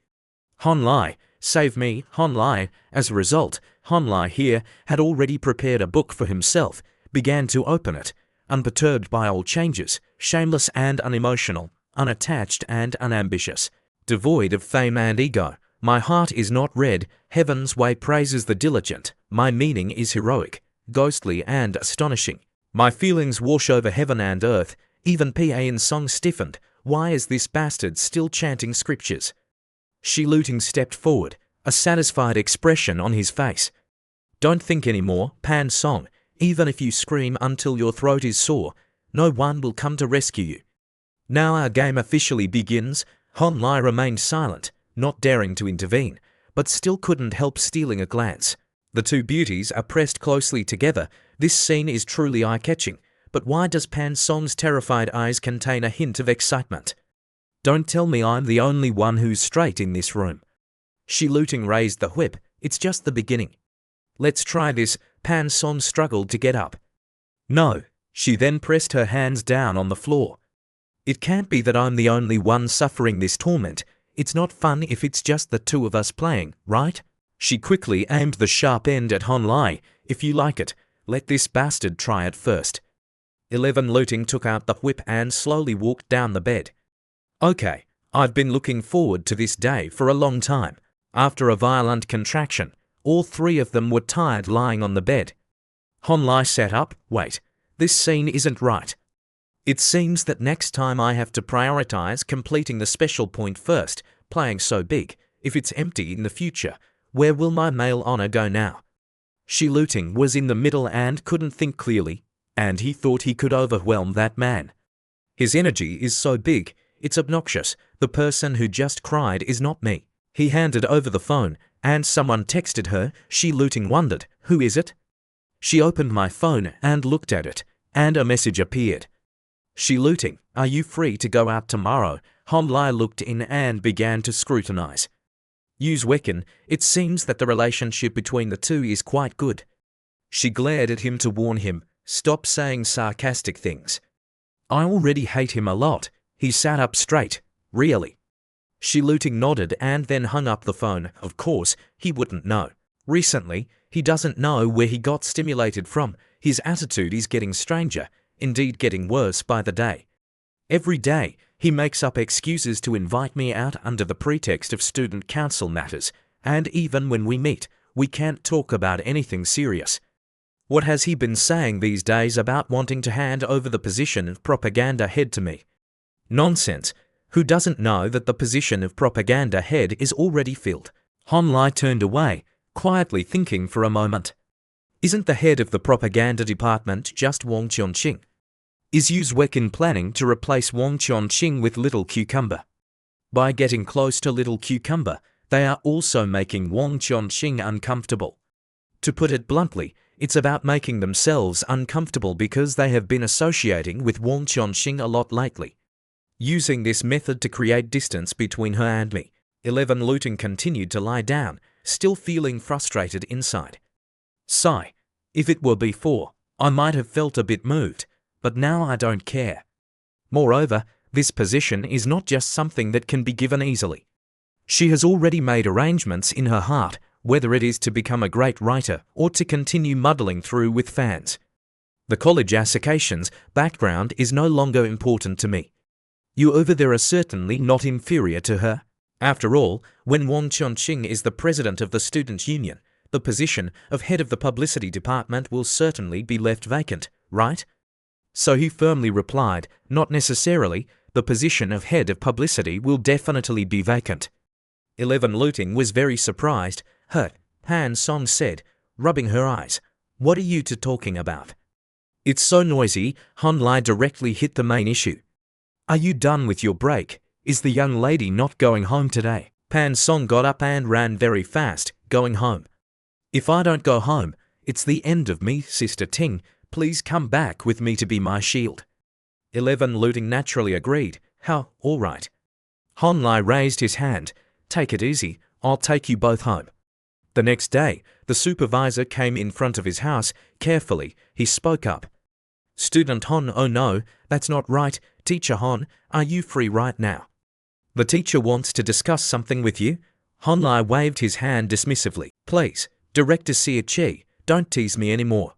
"Han Lai, save me, Han Lai." As a result, Han Lai here had already prepared a book for himself, began to open it, unperturbed by all changes, shameless and unemotional, unattached and unambitious, devoid of fame and ego. "My heart is not red, heaven's way praises the diligent. My meaning is heroic, ghostly and astonishing. My feelings wash over heaven and earth." Even Pan Song stiffened. Why is this bastard still chanting scriptures? Shi Looting stepped forward, a satisfied expression on his face. "Don't think anymore, Pan Song. Even if you scream until your throat is sore, no one will come to rescue you. Now our game officially begins." Han Lai remained silent, not daring to intervene, but still couldn't help stealing a glance. The two beauties are pressed closely together. This scene is truly eye-catching, but why does Pan Song's terrified eyes contain a hint of excitement? Don't tell me I'm the only one who's straight in this room. Shi Luting raised the whip. It's just the beginning. Let's try this. Pan Song struggled to get up. No. She then pressed her hands down on the floor. It can't be that I'm the only one suffering this torment. It's not fun if it's just the two of us playing, right? She quickly aimed the sharp end at Hon Lai. If you like it, let this bastard try it first. 11 Luting took out the whip and slowly walked down the bed. Okay, I've been looking forward to this day for a long time. After a violent contraction, all three of them were tired lying on the bed. Hon Lai sat up. Wait, this scene isn't right. It seems that next time I have to prioritize completing the special point first, playing so big. If it's empty in the future, where will my male honor go now? Shi Luting was in the middle and couldn't think clearly, and he thought he could overwhelm that man. His energy is so big, it's obnoxious. The person who just cried is not me. He handed over the phone, and someone texted her. Shi Luting wondered, who is it? She opened my phone and looked at it, and a message appeared. Shi Luting, are you free to go out tomorrow? Hon Lai looked in and began to scrutinize. Use Wecken, it seems that the relationship between the two is quite good. She glared at him to warn him, stop saying sarcastic things. I already hate him a lot. He sat up straight. Really? Shi Luting nodded and then hung up the phone. Of course, he wouldn't know. Recently, he doesn't know where he got stimulated from. His attitude is getting stranger, indeed getting worse by the day. Every day, he makes up excuses to invite me out under the pretext of student council matters, and even when we meet, we can't talk about anything serious. What has he been saying these days about wanting to hand over the position of propaganda head to me? Nonsense. Who doesn't know that the position of propaganda head is already filled? Hon Lai turned away, quietly thinking for a moment. Isn't the head of the propaganda department just Wang Chongqing? Is Use Wecken planning to replace Wang Chongqing with Little Cucumber? By getting close to Little Cucumber, they are also making Wang Chongqing uncomfortable. To put it bluntly, it's about making themselves uncomfortable because they have been associating with Wang Chongqing a lot lately. Using this method to create distance between her and me, 11 Luting continued to lie down, still feeling frustrated inside. Sigh. If it were before, I might have felt a bit moved, but now I don't care. Moreover, this position is not just something that can be given easily. She has already made arrangements in her heart, whether it is to become a great writer or to continue muddling through with fans. The college association's background is no longer important to me. You over there are certainly not inferior to her. After all, when Wang Chongqing is the president of the student union, the position of head of the publicity department will certainly be left vacant, right? So he firmly replied, not necessarily, the position of head of publicity will definitely be vacant. 11 Luting was very surprised. Hurt, Pan Song said, rubbing her eyes. What are you two talking about? It's so noisy. Hon Lai directly hit the main issue. Are you done with your break? Is the young lady not going home today? Pan Song got up and ran very fast, going home. If I don't go home, it's the end of me, Sister Ting. Please come back with me to be my shield. 11 Luting naturally agreed. How, all right. Hon Lai raised his hand. Take it easy, I'll take you both home. The next day, the supervisor came in front of his house. Carefully, he spoke up. Student Hon, oh no, that's not right. Teacher Hon, are you free right now? The teacher wants to discuss something with you. Hon Lai waved his hand dismissively. Please, Director Sia Chi, don't tease me anymore.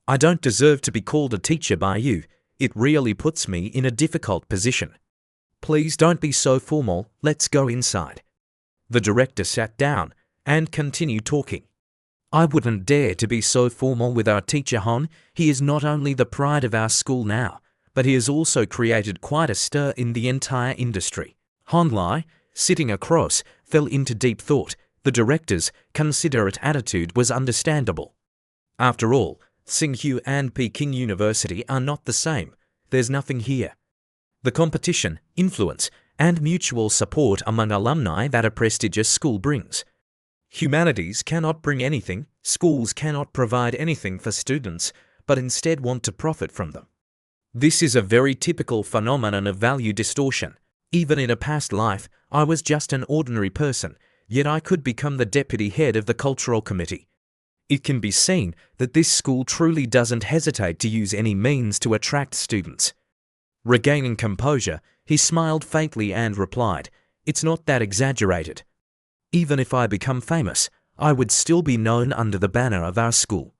I don't deserve to be called a teacher by you. It really puts me in a difficult position. Please don't be so formal, let's go inside. The director sat down and continued talking. I wouldn't dare to be so formal with our teacher Hon. He is not only the pride of our school now, but he has also created quite a stir in the entire industry. Hon Lai, sitting across, fell into deep thought. The director's considerate attitude was understandable. After all, Tsinghua and Peking University are not the same. There's nothing here. The competition, influence, and mutual support among alumni that a prestigious school brings. Humanities cannot bring anything, schools cannot provide anything for students, but instead want to profit from them. This is a very typical phenomenon of value distortion. Even in a past life, I was just an ordinary person, yet I could become the deputy head of the cultural committee. It can be seen that this school truly doesn't hesitate to use any means to attract students. Regaining composure, he smiled faintly and replied, "It's not that exaggerated. Even if I become famous, I would still be known under the banner of our school."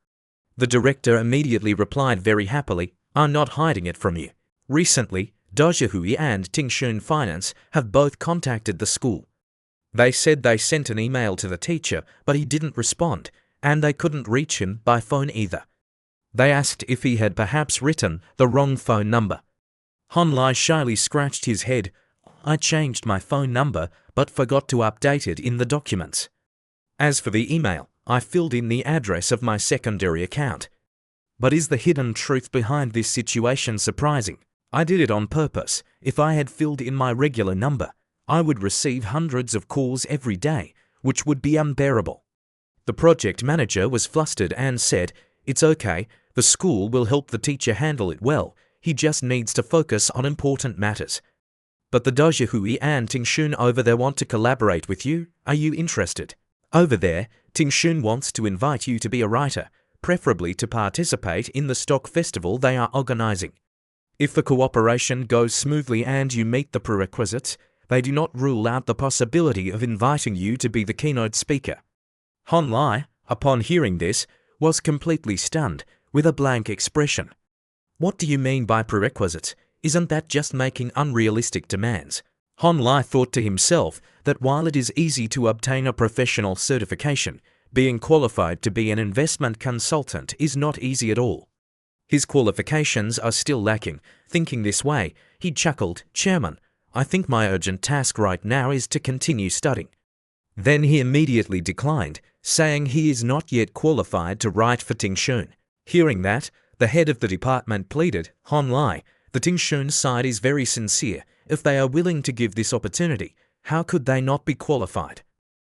The director immediately replied very happily, "I'm not hiding it from you. Recently, Dojihui and Tingshun Finance have both contacted the school. They said they sent an email to the teacher, but he didn't respond, and they couldn't reach him by phone either. They asked if he had perhaps written the wrong phone number." Honlai shyly scratched his head. "I changed my phone number, but forgot to update it in the documents. As for the email, I filled in the address of my secondary account. But is the hidden truth behind this situation surprising? I did it on purpose. If I had filled in my regular number, I would receive hundreds of calls every day, which would be unbearable." The project manager was flustered and said, "It's okay, the school will help the teacher handle it well. He just needs to focus on important matters." "But the Dojihui and Tingshun over there want to collaborate with you. Are you interested?" "Over there, Tingshun wants to invite you to be a writer, preferably to participate in the stock festival they are organizing. If the cooperation goes smoothly and you meet the prerequisites, they do not rule out the possibility of inviting you to be the keynote speaker." Honlai, upon hearing this, was completely stunned, with a blank expression. "What do you mean by prerequisites? Isn't that just making unrealistic demands?" Honlai thought to himself that while it is easy to obtain a professional certification, being qualified to be an investment consultant is not easy at all. His qualifications are still lacking. Thinking this way, he chuckled, "Chairman, I think my urgent task right now is to continue studying." Then he immediately declined, saying he is not yet qualified to write for Tingshun. Hearing that, the head of the department pleaded, "Honlai, the Tingshun side is very sincere. If they are willing to give this opportunity, how could they not be qualified?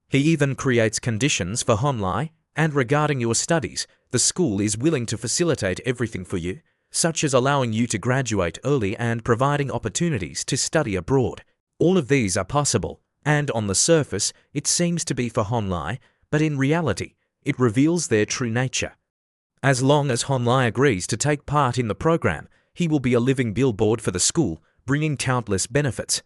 He even creates conditions for Honlai, and regarding your studies, the school is willing to facilitate everything for you, such as allowing you to graduate early and providing opportunities to study abroad. All of these are possible, and on the surface, it seems to be for Honlai, but in reality, it reveals their true nature. As long as Honlai agrees to take part in the program, he will be a living billboard for the school, bringing countless benefits."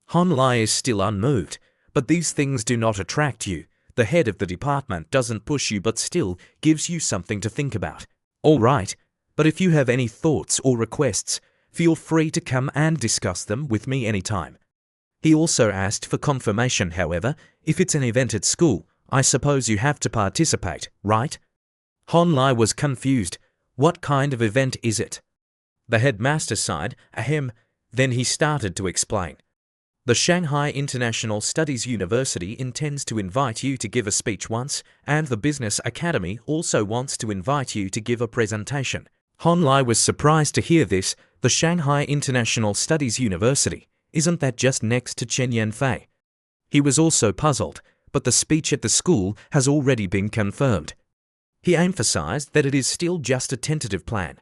Honlai is still unmoved, but these things do not attract you. The head of the department doesn't push you but still gives you something to think about. "All right, but if you have any thoughts or requests, feel free to come and discuss them with me anytime." He also asked for confirmation, however, if it's an event at school, I suppose you have to participate, right? Honlai was confused. What kind of event is it? The headmaster sighed, ahem, then he started to explain. The Shanghai International Studies University intends to invite you to give a speech once, and the Business Academy also wants to invite you to give a presentation. Honlai was surprised to hear this. The Shanghai International Studies University, isn't that just next to Chen Yanfei? He was also puzzled, but the speech at the school has already been confirmed. He emphasized that it is still just a tentative plan.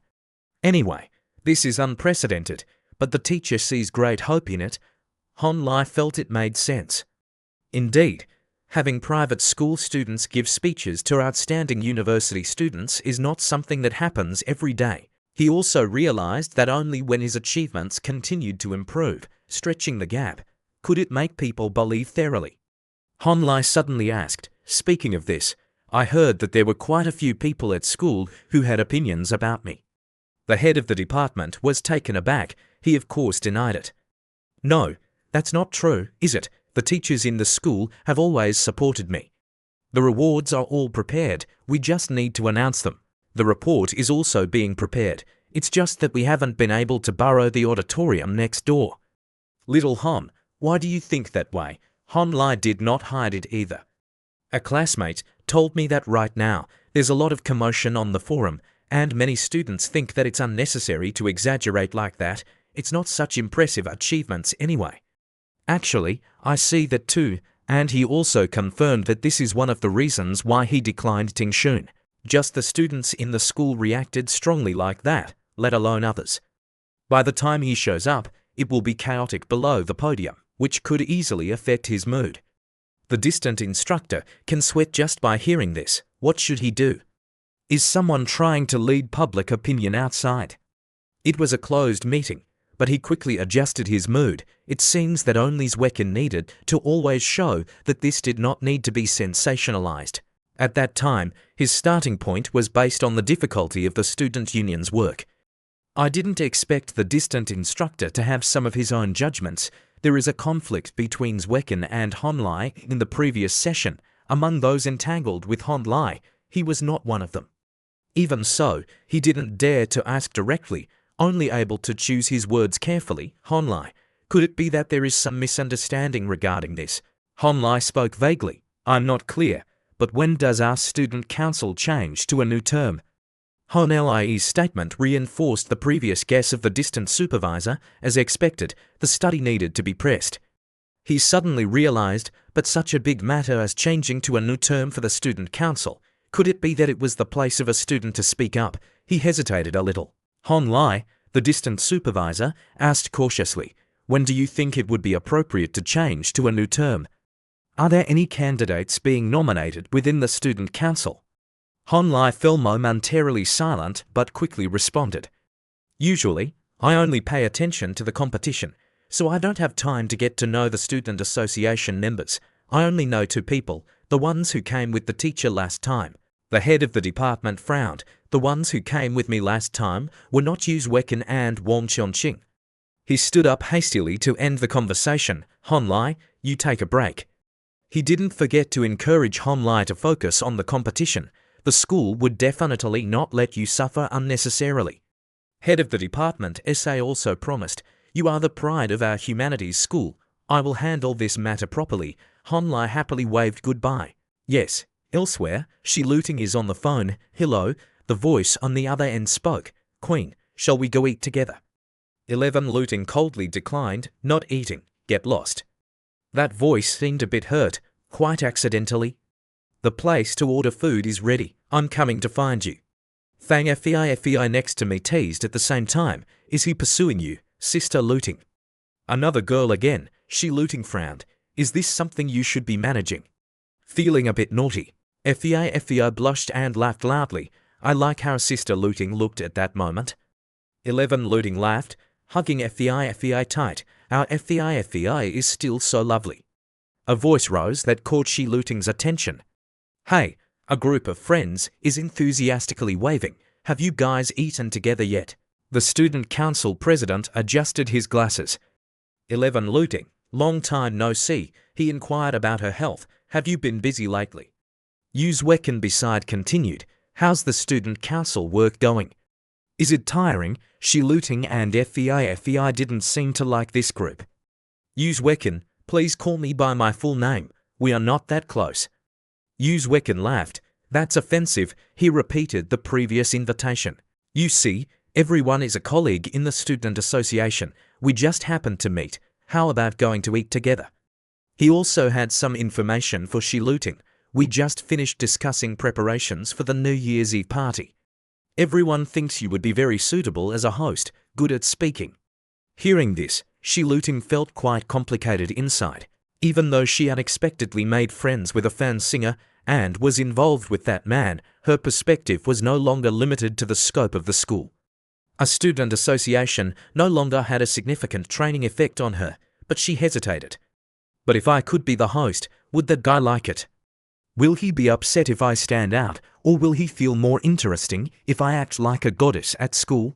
Anyway, this is unprecedented, but the teacher sees great hope in it. Honlai felt it made sense. Indeed, having private school students give speeches to outstanding university students is not something that happens every day. He also realized that only when his achievements continued to improve, stretching the gap, could it make people believe thoroughly. Honlai suddenly asked, "Speaking of this, I heard that there were quite a few people at school who had opinions about me." The head of the department was taken aback. He of course denied it. "No, that's not true, is it? The teachers in the school have always supported me. The rewards are all prepared. We just need to announce them. The report is also being prepared. It's just that we haven't been able to borrow the auditorium next door." Little Hon, why do you think that way? Honlai did not hide it either. "A classmate told me that right now there's a lot of commotion on the forum, and many students think that it's unnecessary to exaggerate like that. It's not such impressive achievements anyway. Actually, I see that too, And he also confirmed that this is one of the reasons why he declined Tingshun. Just the students in the school reacted strongly like that, let alone others. By the time he shows up, it will be chaotic below the podium, which could easily affect his mood. The distant instructor can sweat just by hearing this. What should he do? Is someone trying to lead public opinion outside? It was a closed meeting, but he quickly adjusted his mood. It seems that only Zwecken needed to always show that this did not need to be sensationalized. At that time, his starting point was based on the difficulty of the student union's work. I didn't expect the distant instructor to have some of his own judgments. There is a conflict between Zwecken and Honlai in the previous session. Among those entangled with Honlai, he was not one of them. Even so, he didn't dare to ask directly, only able to choose his words carefully. Honlai, could it be that there is some misunderstanding regarding this? Honlai spoke vaguely. I'm not clear, but when does our student council change to a new term? Honlai's statement reinforced the previous guess of the distant supervisor. As expected, the study needed to be pressed. He suddenly realized, but such a big matter as changing to a new term for the student council. Could it be that it was the place of a student to speak up? He hesitated a little. Honlai, the distant supervisor, asked cautiously, when do you think it would be appropriate to change to a new term? Are there any candidates being nominated within the student council? Honlai fell momentarily silent but quickly responded. Usually, I only pay attention to the competition, so I don't have time to get to know the student association members. I only know two people, the ones who came with the teacher last time. The head of the department frowned. The ones who came with me last time were not Yu Zwecken and Wang Chongqing. He stood up hastily to end the conversation. Honlai, you take a break. He didn't forget to encourage Honlai to focus on the competition. The school would definitely not let you suffer unnecessarily. Head of the department, SA also promised, you are the pride of our humanities school. I will handle this matter properly. Honlai happily waved goodbye. Yes, elsewhere, Shi Luting is on the phone. Hello, the voice on the other end spoke. Queen, shall we go eat together? 11 Luting coldly declined, not eating, get lost. That voice seemed a bit hurt, quite accidentally. The place to order food is ready. I'm coming to find you. Thang Fei next to me teased at the same time. Is he pursuing you, Sister Luting? Another girl again. Shi Luting frowned. Is this something you should be managing? Feeling a bit naughty. Fei blushed and laughed loudly. I like how Sister Luting looked at that moment. 11 Luting laughed, hugging Fei tight. Our Fei is still so lovely. A voice rose that caught Shi Luting's attention. Hey, a group of friends is enthusiastically waving. Have you guys eaten together yet? The student council president adjusted his glasses. 11 Luting, long time no see. He inquired about her health. Have you been busy lately? Yu Zwecken beside continued. How's the student council work going? Is it tiring? Shi Luting and Fei didn't seem to like this group. Yu Zwecken, please call me by my full name. We are not that close. Yu Zwecken laughed. That's offensive. He repeated the previous invitation. You see, everyone is a colleague in the student association. We just happened to meet. How about going to eat together? He also had some information for Shi Luting. We just finished discussing preparations for the New Year's Eve party. Everyone thinks you would be very suitable as a host, good at speaking. Hearing this, Shi Luting felt quite complicated inside. Even though she unexpectedly made friends with a fan singer and was involved with that man, her perspective was no longer limited to the scope of the school. A student association no longer had a significant training effect on her, but she hesitated. But if I could be the host, would that guy like it? Will he be upset if I stand out, or will he feel more interesting if I act like a goddess at school?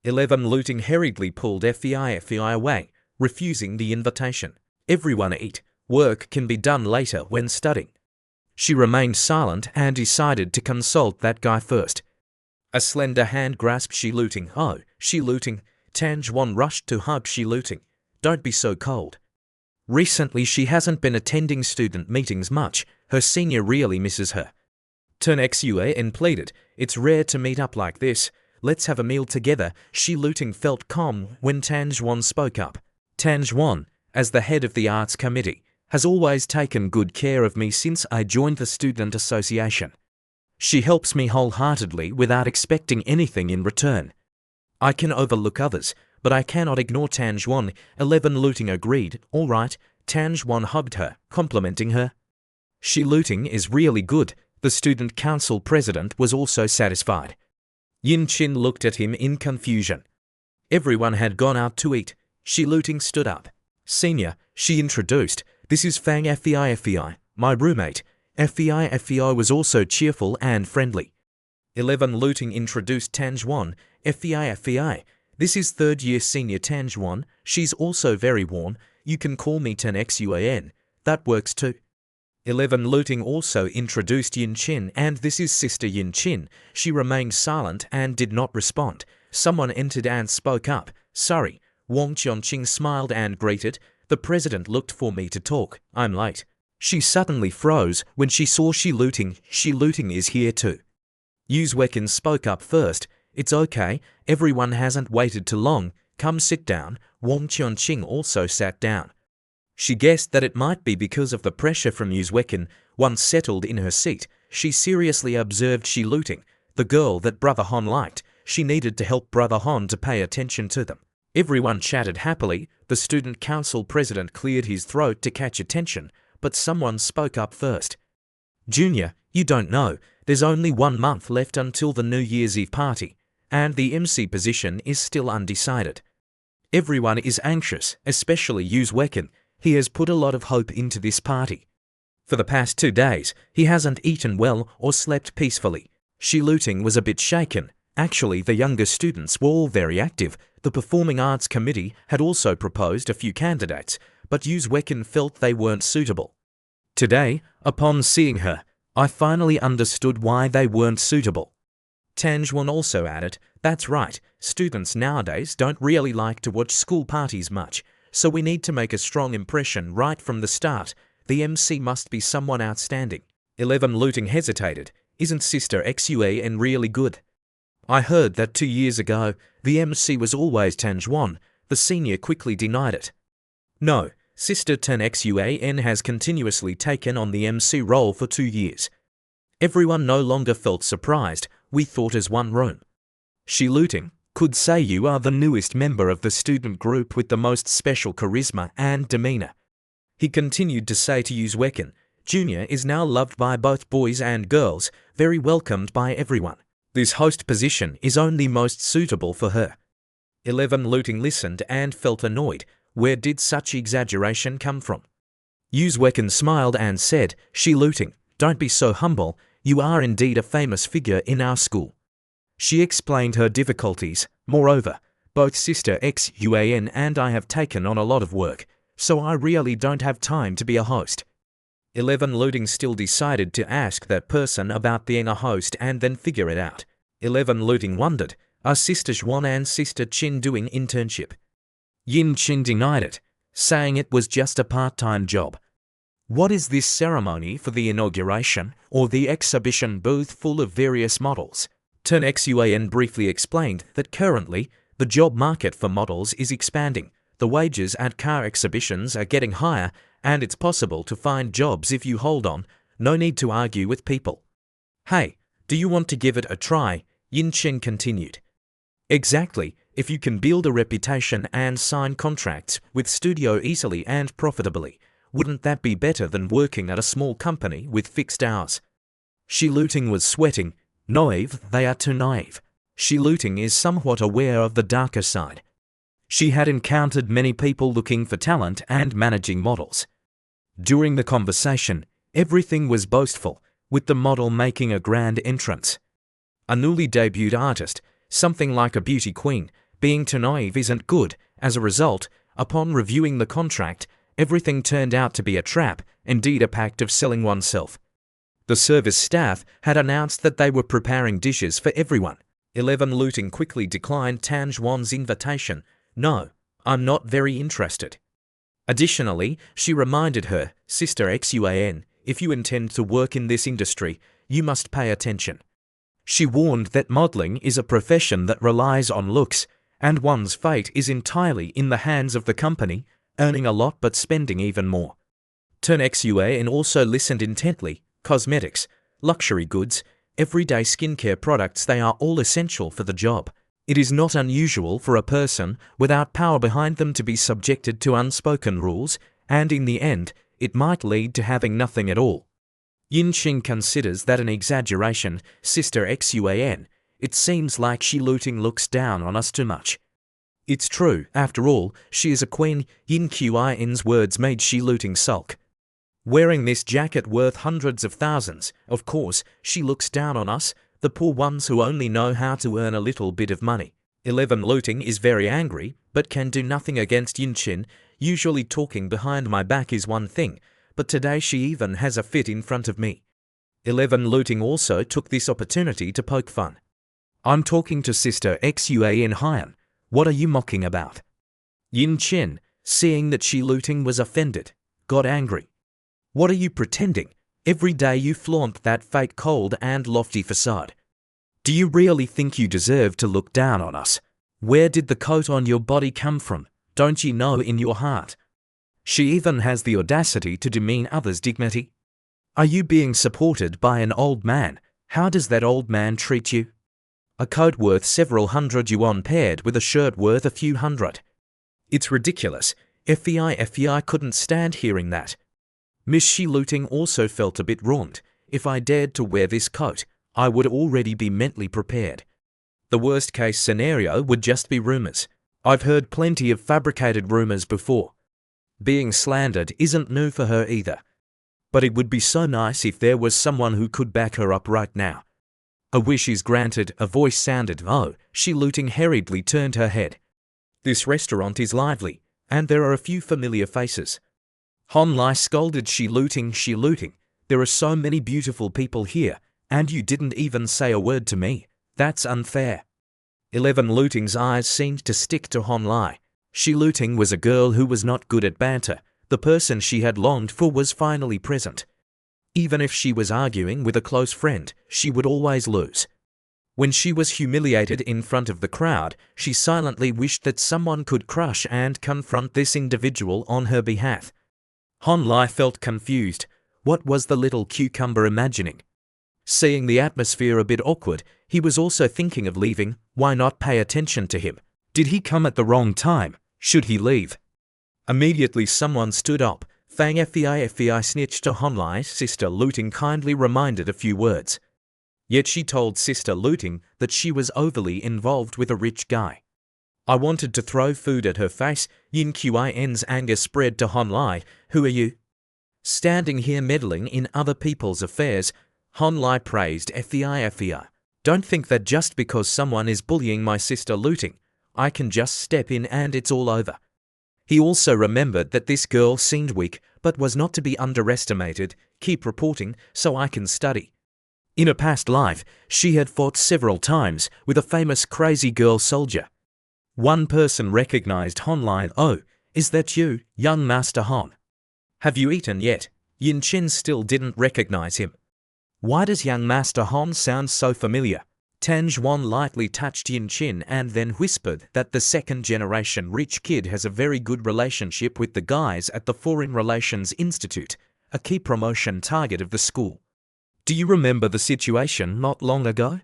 11 Luting hurriedly pulled Fei away, refusing the invitation. Everyone eat. Work can be done later when studying. She remained silent and decided to consult that guy first. A slender hand grasped Shi Luting. Oh, Shi Luting. Tanjuan rushed to hug Shi Luting. Don't be so cold. Recently she hasn't been attending student meetings much. Her senior really misses her. Turn Xue and pleaded. It's rare to meet up like this. Let's have a meal together. Shi Luting felt calm when Tanjuan spoke up. Tanjuan, as the head of the arts committee, has always taken good care of me since I joined the student association. She helps me wholeheartedly without expecting anything in return. I can overlook others, but I cannot ignore Tanjuan. 11 Looting agreed. All right. Tanjuan hugged her, complimenting her. She looting is really good. The student council president was also satisfied. Yin Chin looked at him in confusion. Everyone had gone out to eat. She looting stood up. Senior, she introduced. This is Fang Fei, my roommate. Fei was also cheerful and friendly. 11 Looting introduced Tanjuan. Fei, this is third year senior Tanjuan. She's also very warm. You can call me 10xuan. That works too. 11 Looting also introduced Yin Chin, and this is Sister Yin Chin. She remained silent and did not respond. Someone entered and spoke up. Sorry. Wang Qianqing smiled and greeted. The president looked for me to talk. I'm late. She suddenly froze when she saw Shi Looting. Shi Looting is here too. Yuzwekin spoke up first. It's okay. Everyone hasn't waited too long. Come sit down. Wang Qianqing also sat down. She guessed that it might be because of the pressure from Yuzwekin. Once settled in her seat, she seriously observed Shi Looting, the girl that Brother Hon liked. She needed to help Brother Hon to pay attention to them. Everyone chatted happily. The student council president cleared his throat to catch attention, but someone spoke up first. Junior, you don't know. There's only 1 month left until the New Year's Eve party, and the MC position is still undecided. Everyone is anxious, especially Yuzwekin. He has put a lot of hope into this party. For the past 2 days, he hasn't eaten well or slept peacefully. Shi Looting was a bit shaken. Actually, the younger students were all very active. The Performing Arts Committee had also proposed a few candidates, but Yuzwekin felt they weren't suitable. Today, upon seeing her, I finally understood why they weren't suitable. Tanjuan also added, that's right, students nowadays don't really like to watch school parties much, so we need to make a strong impression right from the start. The MC must be someone outstanding. 11 Looting hesitated. Isn't Sister Xuan really good? I heard that 2 years ago, the MC was always Tanjuan. The senior quickly denied it. No, Sister 10xuan has continuously taken on the MC role for 2 years. Everyone no longer felt surprised. We thought as one room. Shi Looting could say you are the newest member of the student group with the most special charisma and demeanor. He continued to say to Yuzwekin, Junior is now loved by both boys and girls, very welcomed by everyone. This host position is only most suitable for her. 11 Looting listened and felt annoyed. Where did such exaggeration come from? Yuzwekin smiled and said, Shi Looting, don't be so humble. You are indeed a famous figure in our school. She explained her difficulties. Moreover, both Sister Xuan and I have taken on a lot of work, so I really don't have time to be a host. 11 Looting still decided to ask that person about being a host and then figure it out. 11 Looting wondered, are Sister Xuan and Sister Qin doing internship? Yin Chin denied it, saying it was just a part-time job. What is this ceremony for the inauguration or the exhibition booth full of various models? 10xuan briefly explained that currently, the job market for models is expanding. The wages at car exhibitions are getting higher, and it's possible to find jobs if you hold on. No need to argue with people. Hey, do you want to give it a try? Yin Chen continued. Exactly, if you can build a reputation and sign contracts with studio easily and profitably, wouldn't that be better than working at a small company with fixed hours? Shi Looting was sweating. Naive, they are too naive. Shi Looting is somewhat aware of the darker side. She had encountered many people looking for talent and managing models. During the conversation, everything was boastful, with the model making a grand entrance. A newly debuted artist, something like a beauty queen, being too naive isn't good. As a result, upon reviewing the contract, everything turned out to be a trap, indeed a pact of selling oneself. The service staff had announced that they were preparing dishes for everyone. 11 Looting quickly declined Tanjuan's invitation. No, I'm not very interested. Additionally, she reminded her, Sister Xuan, if you intend to work in this industry, you must pay attention. She warned that modeling is a profession that relies on looks, and one's fate is entirely in the hands of the company, earning a lot but spending even more. Turn XUA and also listened intently. Cosmetics, luxury goods, everyday skincare products, they are all essential for the job. It is not unusual for a person without power behind them to be subjected to unspoken rules, and in the end, it might lead to having nothing at all. Yin Qing considers that an exaggeration, Sister Xuan. It seems like she looting looks down on us too much. It's true, after all, she is a queen. Yin Qin's words made she looting sulk. Wearing this jacket worth hundreds of thousands, of course, she looks down on us, the poor ones who only know how to earn a little bit of money. 11 Looting is very angry, but can do nothing against Yin Qin. Usually talking behind my back is one thing, but today she even has a fit in front of me. 11 Looting also took this opportunity to poke fun. I'm talking to Sister Xuan Hyan. What are you mocking about? Yin Qin, seeing that she looting was offended, got angry. What are you pretending? Every day you flaunt that fake cold and lofty facade. Do you really think you deserve to look down on us? Where did the coat on your body come from? Don't you know in your heart? She even has the audacity to demean others' dignity. Are you being supported by an old man? How does that old man treat you? A coat worth several hundred yuan paired with a shirt worth a few hundred. It's ridiculous. FEI couldn't stand hearing that. Miss Shi Looting also felt a bit wronged. If I dared to wear this coat, I would already be mentally prepared. The worst case scenario would just be rumors. I've heard plenty of fabricated rumors before. Being slandered isn't new for her either. But it would be so nice if there was someone who could back her up right now. A wish is granted, a voice sounded. Oh, Shi Looting hurriedly turned her head. This restaurant is lively, and there are a few familiar faces. Hon Lai scolded Shi Looting. There are so many beautiful people here, and you didn't even say a word to me. That's unfair. 11 Looting's eyes seemed to stick to Hon Lai. Shi Looting was a girl who was not good at banter. The person she had longed for was finally present. Even if she was arguing with a close friend, she would always lose. When she was humiliated in front of the crowd, she silently wished that someone could crush and confront this individual on her behalf. Hon Lai felt confused. What was the little cucumber imagining? Seeing the atmosphere a bit awkward, he was also thinking of leaving. Why not pay attention to him? Did he come at the wrong time? Should he leave? Immediately someone stood up. Fang Fei snitched to Hon Lai. Sister Looting kindly reminded a few words. Yet she told Sister Looting that she was overly involved with a rich guy. I wanted to throw food at her face. Yin Qin's anger spread to Hon Lai. Who are you? Standing here meddling in other people's affairs. Hon Lai praised Fei. Don't think that just because someone is bullying my Sister Looting, I can just step in and it's all over. He also remembered that this girl seemed weak, but was not to be underestimated. Keep reporting, so I can study. In a past life, she had fought several times with a famous crazy girl soldier. One person recognized Hon Lai. Oh, is that you, young Master Hon? Have you eaten yet? Yin Qin still didn't recognize him. Why does young Master Hon sound so familiar? Tan Zhuan lightly touched Yin Qin and then whispered that the second-generation rich kid has a very good relationship with the guys at the Foreign Relations Institute, a key promotion target of the school. Do you remember the situation not long ago?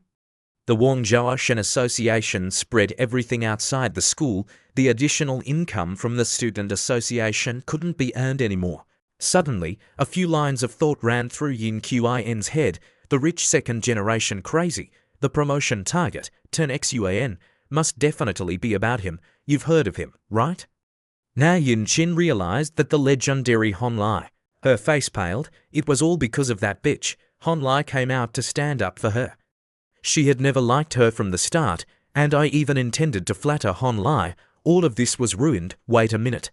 The Guangzhou Shen Association spread everything outside the school. The additional income from the student association couldn't be earned anymore. Suddenly, a few lines of thought ran through Yin Qin's head. The rich second-generation crazy, the promotion target, Turn Xuan, must definitely be about him. You've heard of him, right? Now Yin Qin realized that the legendary Hon Lai. Her face paled. It was all because of that bitch. Hon Lai came out to stand up for her. She had never liked her from the start, and I even intended to flatter Hon Lai. All of this was ruined. Wait a minute.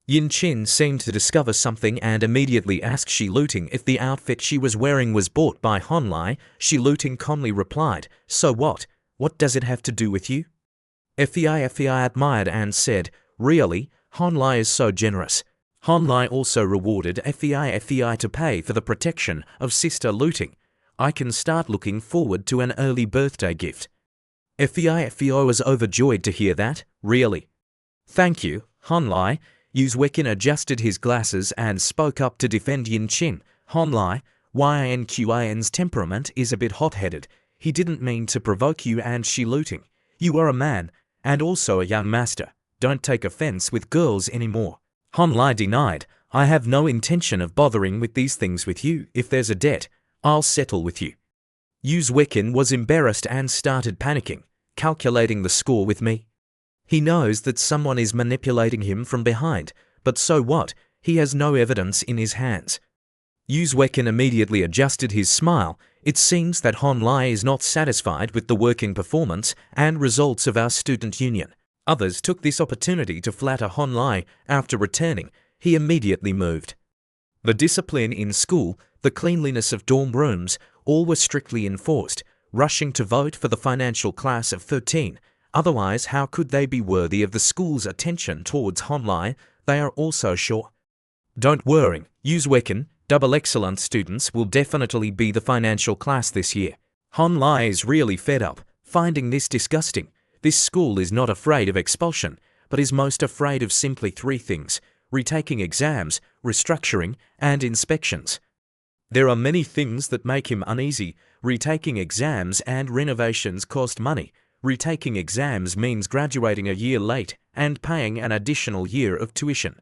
Yin Qin seemed to discover something and immediately asked Shi Looting if the outfit she was wearing was bought by Hon Lai. Shi Looting calmly replied, so what? What does it have to do with you? Fei admired and said, really, Hon Lai is so generous. Hon Lai also rewarded Fei to pay for the protection of Sister Looting. I can start looking forward to an early birthday gift. Fei was overjoyed to hear that. Really? Thank you, Hon Lai. Uzwekin adjusted his glasses and spoke up to defend Yin Chin. Honlai, Yinqan's temperament is a bit hot-headed. He didn't mean to provoke you and Shi Luting. You are a man, and also a young master. Don't take offense with girls anymore. Honlai denied. I have no intention of bothering with these things with you. If there's a debt, I'll settle with you. Uzwekin was embarrassed and started panicking, calculating the score with me. He knows that someone is manipulating him from behind, but so what? He has no evidence in his hands. Uzwekin immediately adjusted his smile. It seems that Honlai is not satisfied with the working performance and results of our student union. Others took this opportunity to flatter Honlai. After returning, he immediately moved. The discipline in school, the cleanliness of dorm rooms, all were strictly enforced, rushing to vote for the financial class of 13. Otherwise, how could they be worthy of the school's attention towards Honlai? They are also sure. Don't worry, Uzwekin, double excellent students will definitely be the financial class this year. Honlai is really fed up, finding this disgusting. This school is not afraid of expulsion, but is most afraid of simply three things: retaking exams, restructuring, and inspections. There are many things that make him uneasy. Retaking exams and renovations cost money. Retaking exams means graduating a year late and paying an additional year of tuition.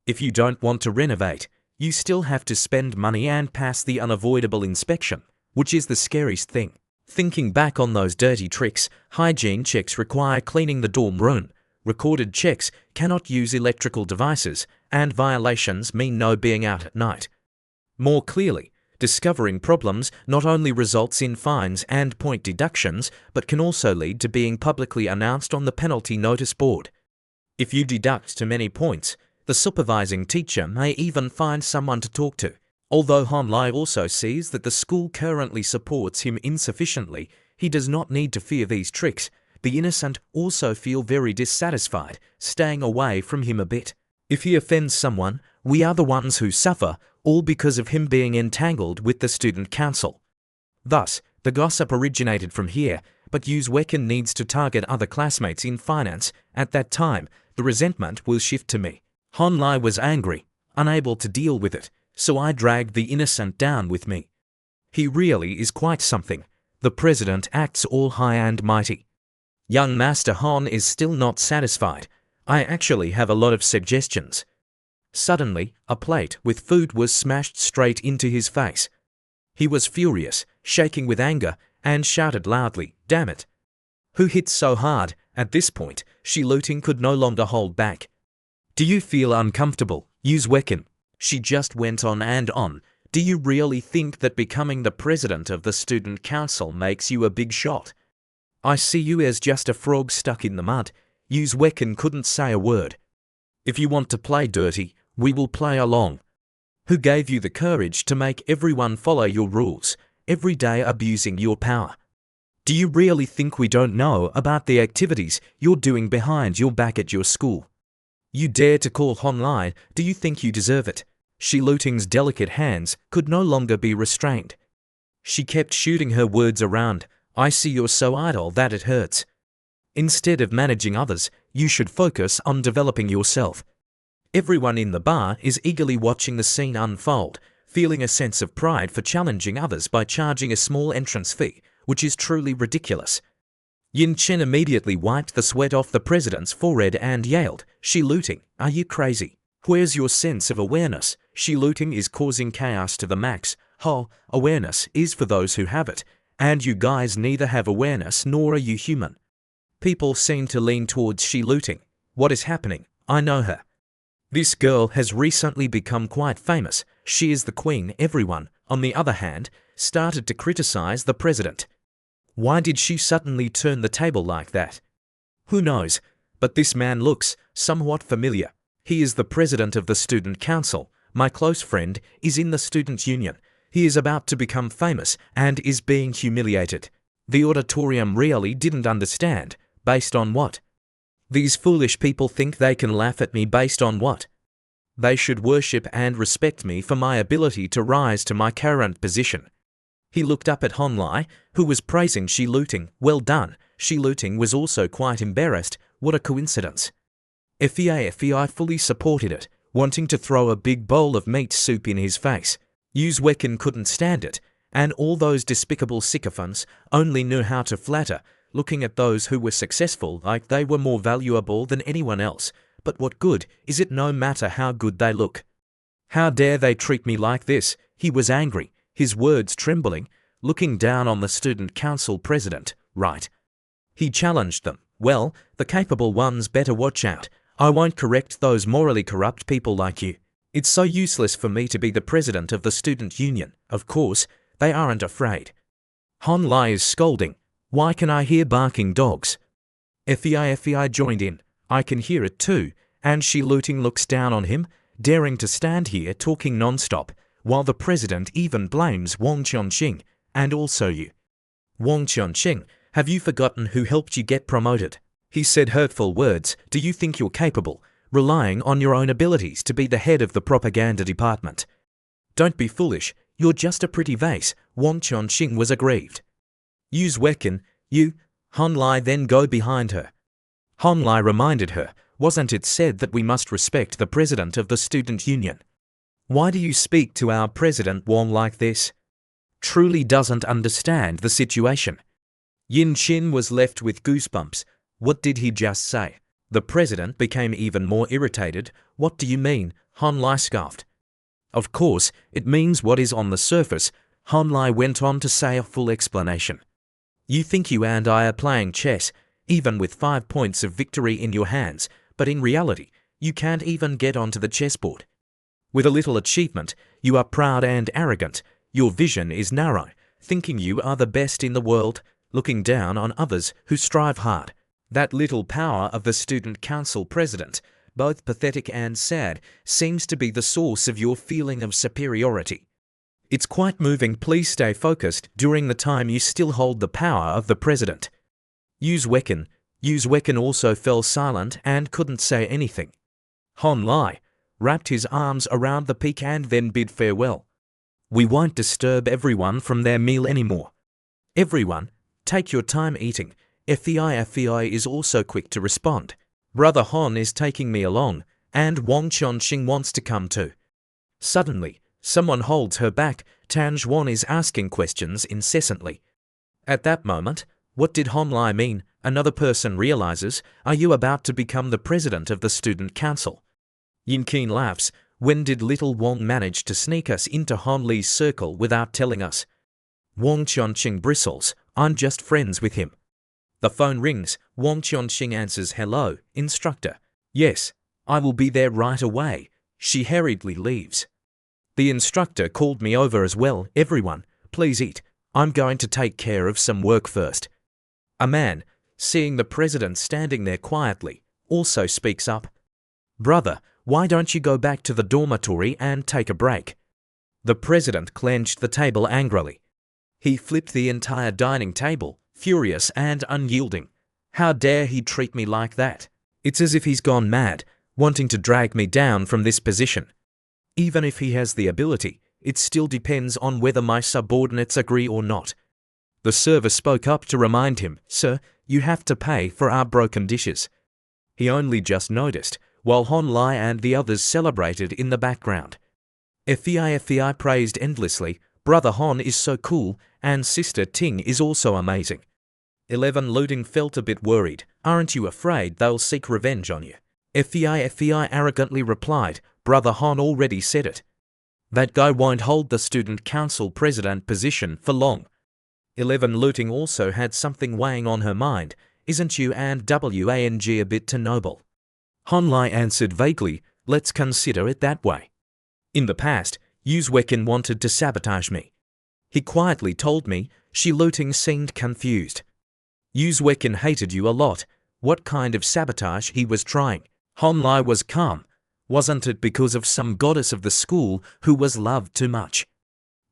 If you don't want to renovate, you still have to spend money and pass the unavoidable inspection, which is the scariest thing. Thinking back on those dirty tricks, hygiene checks require cleaning the dorm room. Recorded checks cannot use electrical devices, and violations mean no being out at night. More clearly, discovering problems not only results in fines and point deductions, but can also lead to being publicly announced on the penalty notice board. If you deduct too many points, the supervising teacher may even find someone to talk to. Although Honlai also sees that the school currently supports him insufficiently, he does not need to fear these tricks. The innocent also feel very dissatisfied, staying away from him a bit. If he offends someone, we are the ones who suffer, all because of him being entangled with the student council. Thus, the gossip originated from here, but Uzwekin needs to target other classmates in finance. At that time, the resentment will shift to me. Honlai was angry, unable to deal with it, so I dragged the innocent down with me. He really is quite something. The president acts all high and mighty. Young Master Hon is still not satisfied. I actually have a lot of suggestions. Suddenly, a plate with food was smashed straight into his face. He was furious, shaking with anger, and shouted loudly, "Damn it! Who hit so hard?" At this point, Shi Luting could no longer hold back. "Do you feel uncomfortable, Uzwekin?" She just went on and on. "Do you really think that becoming the president of the student council makes you a big shot? I see you as just a frog stuck in the mud." Uzwekin couldn't say a word. "If you want to play dirty, we will play along. Who gave you the courage to make everyone follow your rules, every day abusing your power? Do you really think we don't know about the activities you're doing behind your back at your school? You dare to call Honlai? Do you think you deserve it?" Shi Luting's delicate hands could no longer be restrained. She kept shooting her words around. "I see you're so idle that it hurts. Instead of managing others, you should focus on developing yourself." Everyone in the bar is eagerly watching the scene unfold, feeling a sense of pride for challenging others by charging a small entrance fee, which is truly ridiculous. Yin Chen immediately wiped the sweat off the president's forehead and yelled, "Shi Luting, are you crazy? Where's your sense of awareness? Shi Luting is causing chaos to the max. Awareness is for those who have it, and you guys neither have awareness nor are you human." People seem to lean towards Shi Luting. What is happening? I know her. This girl has recently become quite famous. She is the queen. Everyone, on the other hand, started to criticize the president. Why did she suddenly turn the table like that? Who knows? But this man looks somewhat familiar. He is the president of the student council. My close friend is in the student union. He is about to become famous and is being humiliated. The auditorium really didn't understand. Based on what? These foolish people think they can laugh at me based on what? They should worship and respect me for my ability to rise to my current position. He looked up at Honlai, who was praising Shi Luting. Well done. Shi Luting was also quite embarrassed. What a coincidence. FEI fully supported it, wanting to throw a big bowl of meat soup in his face. Uzwekin couldn't stand it, and all those despicable sycophants only knew how to flatter, looking at those who were successful like they were more valuable than anyone else. But what good is it no matter how good they look? How dare they treat me like this? He was angry, his words trembling, looking down on the student council president, right? He challenged them. Well, the capable ones better watch out. I won't correct those morally corrupt people like you. It's so useless for me to be the president of the student union. Of course, they aren't afraid. Han Lai is scolding. Why can I hear barking dogs? FEI joined in. I can hear it too. And Shi Luting looks down on him, daring to stand here talking non-stop, while the president even blames Wang Chongqing, and also you. Wang Chongqing, have you forgotten who helped you get promoted? He said hurtful words. Do you think you're capable, relying on your own abilities to be the head of the propaganda department? Don't be foolish. You're just a pretty vase. Wang Chongqing was aggrieved. Uzwekin, you. Han Lai then go behind her. Han Lai reminded her, wasn't it said that we must respect the president of the student union? Why do you speak to our president Wang like this? Truly doesn't understand the situation. Yin Qin was left with goosebumps. What did he just say? The president became even more irritated. What do you mean? Han Lai scoffed. Of course, it means what is on the surface. Han Lai went on to say a full explanation. You think you and I are playing chess, even with 5 points of victory in your hands, but in reality, you can't even get onto the chessboard. With a little achievement, you are proud and arrogant. Your vision is narrow, thinking you are the best in the world, looking down on others who strive hard. That little power of the student council president, both pathetic and sad, seems to be the source of your feeling of superiority. It's quite moving. Please stay focused during the time you still hold the power of the president. Uzwekin also fell silent and couldn't say anything. Han Lai wrapped his arms around the peak and then bid farewell. We won't disturb everyone from their meal anymore. Everyone, take your time eating. FEI is also quick to respond. Brother Han is taking me along, and Wang Chongqing wants to come too. Suddenly, someone holds her back. Tan Zhuan is asking questions incessantly. At that moment, what did Han Lai mean? Another person realizes, are you about to become the president of the student council? Yin Qin laughs. When did little Wang manage to sneak us into Han Li's circle without telling us? Wang Chongqing bristles. I'm just friends with him. The phone rings. Wang Chongqing answers, hello, instructor. Yes, I will be there right away. She hurriedly leaves. The instructor called me over as well. Everyone, please eat. I'm going to take care of some work first. A man, seeing the president standing there quietly, also speaks up. Brother, why don't you go back to the dormitory and take a break? The president clenched the table angrily. He flipped the entire dining table, furious and unyielding. How dare he treat me like that? It's as if he's gone mad, wanting to drag me down from this position. Even if he has the ability, it still depends on whether my subordinates agree or not. The server spoke up to remind him, Sir, you have to pay for our broken dishes. He only just noticed, while Han Lai and the others celebrated in the background. FEI praised endlessly. Brother Han is so cool, and Sister Ting is also amazing. 11 Luting felt a bit worried. Aren't you afraid they'll seek revenge on you? FEI arrogantly replied, Brother Han already said it. That guy won't hold the student council president position for long. 11 Luting also had something weighing on her mind. Isn't you and Wang a bit too noble? Han Lai answered vaguely, let's consider it that way. In the past, Uzwekin wanted to sabotage me. He quietly told me. Shi Luting seemed confused. Uzwekin hated you a lot. What kind of sabotage he was trying? Han Lai was calm. Wasn't it because of some goddess of the school who was loved too much?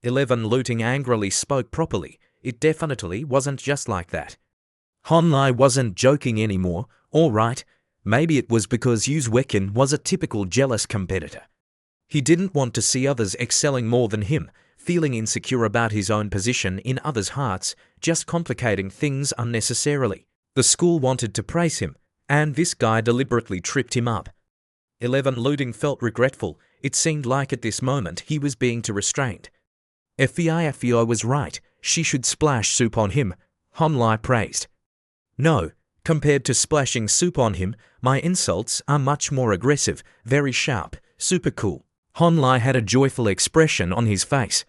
11 Luting angrily spoke properly. It definitely wasn't just like that. Han Lai wasn't joking anymore. All right, maybe it was because Uzwekin was a typical jealous competitor. He didn't want to see others excelling more than him, feeling insecure about his own position in others' hearts, just complicating things unnecessarily. The school wanted to praise him, and this guy deliberately tripped him up. 11. Looting felt regretful. It seemed like at this moment he was being too restrained. FEI was right. She should splash soup on him, Honlai praised. No, compared to splashing soup on him, my insults are much more aggressive, very sharp, super cool. Honlai had a joyful expression on his face.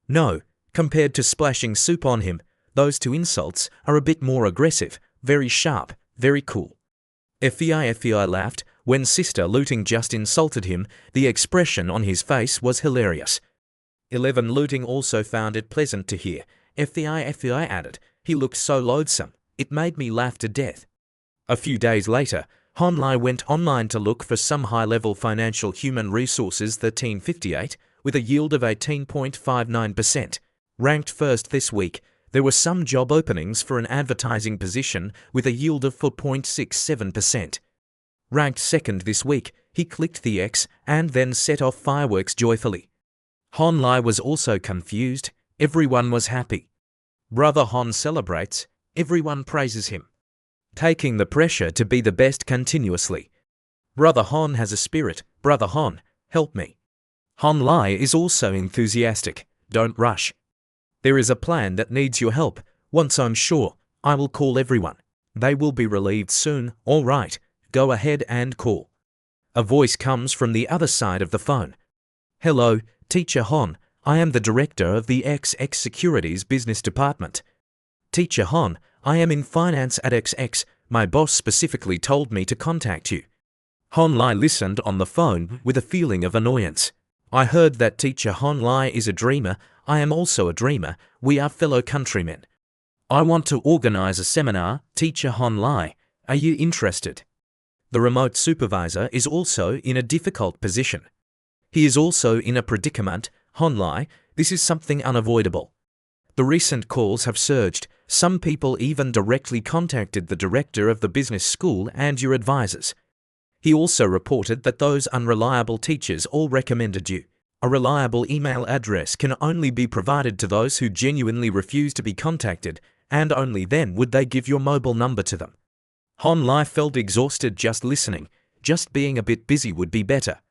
No, compared to splashing soup on him, those two insults are a bit more aggressive, very sharp, very cool. FEI laughed. When Sister Looting just insulted him, the expression on his face was hilarious. 11. Looting also found it pleasant to hear. FEI added, he looked so loathsome, it made me laugh to death. A few days later, Honlai went online to look for some high-level financial human resources 1358 with a yield of 18.59%. Ranked first this week, there were some job openings for an advertising position with a yield of 4.67%. Ranked second this week, he clicked the X and then set off fireworks joyfully. Honlai was also confused. Everyone was happy. Brother Hon celebrates. Everyone praises him. Taking the pressure to be the best continuously. Brother Hon has a spirit. Brother Hon, help me. Honlai is also enthusiastic. Don't rush. There is a plan that needs your help. Once I'm sure, I will call everyone. They will be relieved soon. All right, go ahead and call. A voice comes from the other side of the phone. Hello, Teacher Hon. I am the director of the XX Securities Business Department. Teacher Hon, I am in finance at XX. My boss specifically told me to contact you. Honlai listened on the phone with a feeling of annoyance. I heard that Teacher Honlai is a dreamer. I am also a dreamer. We are fellow countrymen. I want to organize a seminar. Teacher Honlai, are you interested? The remote supervisor is also in a difficult position. He is also in a predicament. Honlai, this is something unavoidable. The recent calls have surged. Some people even directly contacted the director of the business school and your advisors. He also reported that those unreliable teachers all recommended you. A reliable email address can only be provided to those who genuinely refuse to be contacted, and only then would they give your mobile number to them. Honlai felt exhausted just listening. Just being a bit busy would be better.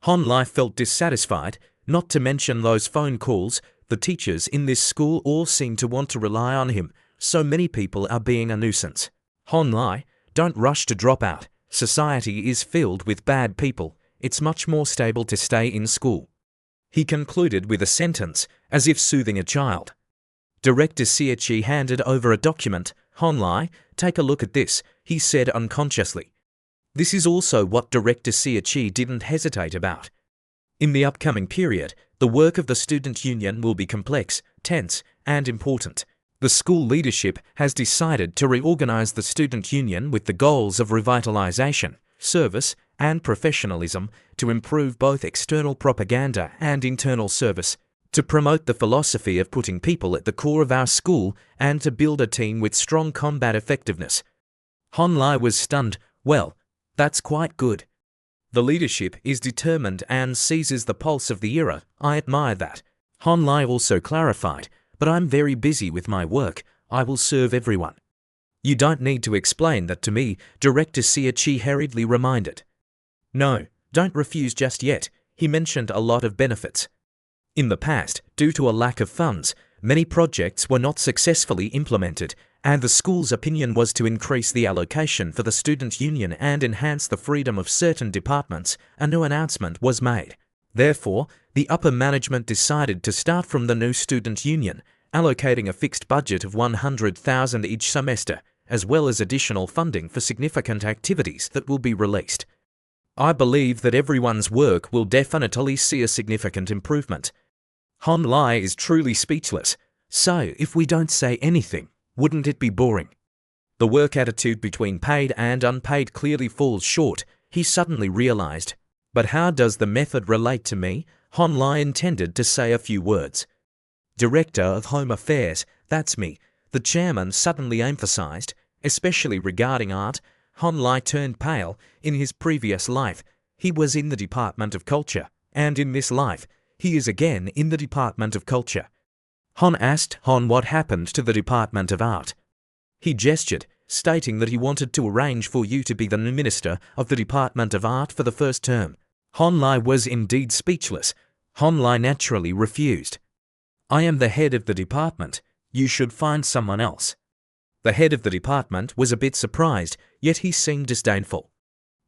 Honlai felt dissatisfied, not to mention those phone calls. The teachers in this school all seem to want to rely on him. So many people are being a nuisance. Honlai, don't rush to drop out. Society is filled with bad people. It's much more stable to stay in school. He concluded with a sentence, as if soothing a child. Director Siachi handed over a document. Honlai, take a look at this, he said unconsciously. This is also what Director Siachi didn't hesitate about. In the upcoming period, the work of the student union will be complex, tense, and important. The school leadership has decided to reorganize the student union with the goals of revitalization, service, and professionalism to improve both external propaganda and internal service, to promote the philosophy of putting people at the core of our school, and to build a team with strong combat effectiveness. Honlai was stunned. Well, that's quite good. The leadership is determined and seizes the pulse of the era. I admire that. Honlai also clarified, but I'm very busy with my work. I will serve everyone. You don't need to explain that to me, Director Siachi hurriedly reminded. No, don't refuse just yet. He mentioned a lot of benefits. In the past, due to a lack of funds, many projects were not successfully implemented, and the school's opinion was to increase the allocation for the student union and enhance the freedom of certain departments. A new announcement was made. Therefore, the upper management decided to start from the new student union, allocating a fixed budget of 100,000 each semester, as well as additional funding for significant activities that will be released. I believe that everyone's work will definitely see a significant improvement. Honlai is truly speechless. So, if we don't say anything, wouldn't it be boring? The work attitude between paid and unpaid clearly falls short, he suddenly realized. But how does the method relate to me? Honlai intended to say a few words. Director of Home Affairs, that's me, the chairman suddenly emphasized, especially regarding art. Honlai turned pale. In his previous life, he was in the Department of Culture, and in this life, he is again in the Department of Culture. Hon asked Hon what happened to the Department of Art. He gestured. stating that he wanted to arrange for you to be the new minister of the Department of Art for the first term. Hon Lai was indeed speechless. Hon Lai naturally refused. I am the head of the department. You should find someone else. The head of the department was a bit surprised, yet he seemed disdainful.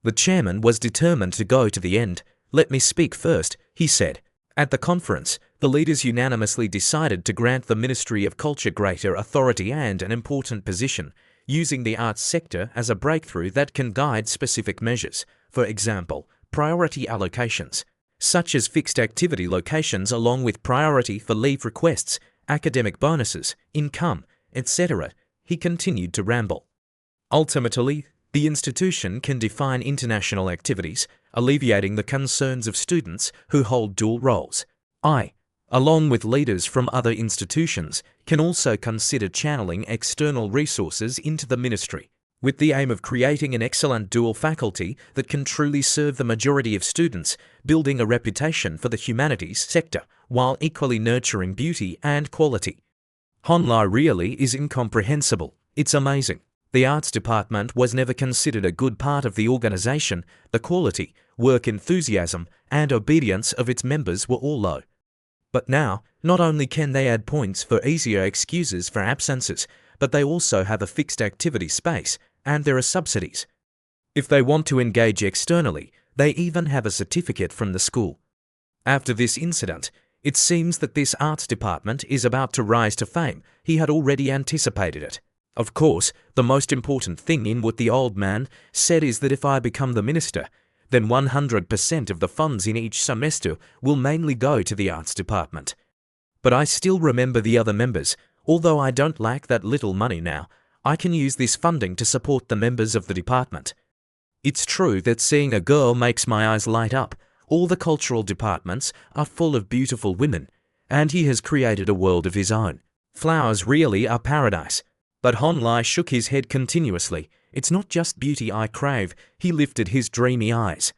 The chairman was determined to go to the end. Let me speak first, he said. At the conference, the leaders unanimously decided to grant the Ministry of Culture greater authority and an important position, using the arts sector as a breakthrough that can guide specific measures, for example, priority allocations, such as fixed activity locations along with priority for leave requests, academic bonuses, income, etc. He continued to ramble. Ultimately, the institution can define international activities, alleviating the concerns of students who hold dual roles. I, along with leaders from other institutions, can also consider channeling external resources into the ministry, with the aim of creating an excellent dual faculty that can truly serve the majority of students, building a reputation for the humanities sector, while equally nurturing beauty and quality. Hon Lai really is incomprehensible. It's amazing. The arts department was never considered a good part of the organization. The quality, work enthusiasm, and obedience of its members were all low. But now, not only can they add points for easier excuses for absences, but they also have a fixed activity space, and there are subsidies. If they want to engage externally, they even have a certificate from the school. After this incident, it seems that this arts department is about to rise to fame. He had already anticipated it. Of course, the most important thing in what the old man said is that if I become the minister, then 100% of the funds in each semester will mainly go to the arts department. But I still remember the other members. Although I don't lack that little money now, I can use this funding to support the members of the department. It's true that seeing a girl makes my eyes light up. All the cultural departments are full of beautiful women, and he has created a world of his own. Flowers really are paradise. But Hon Lai shook his head continuously. It's not just beauty I crave, he lifted his dreamy eyes.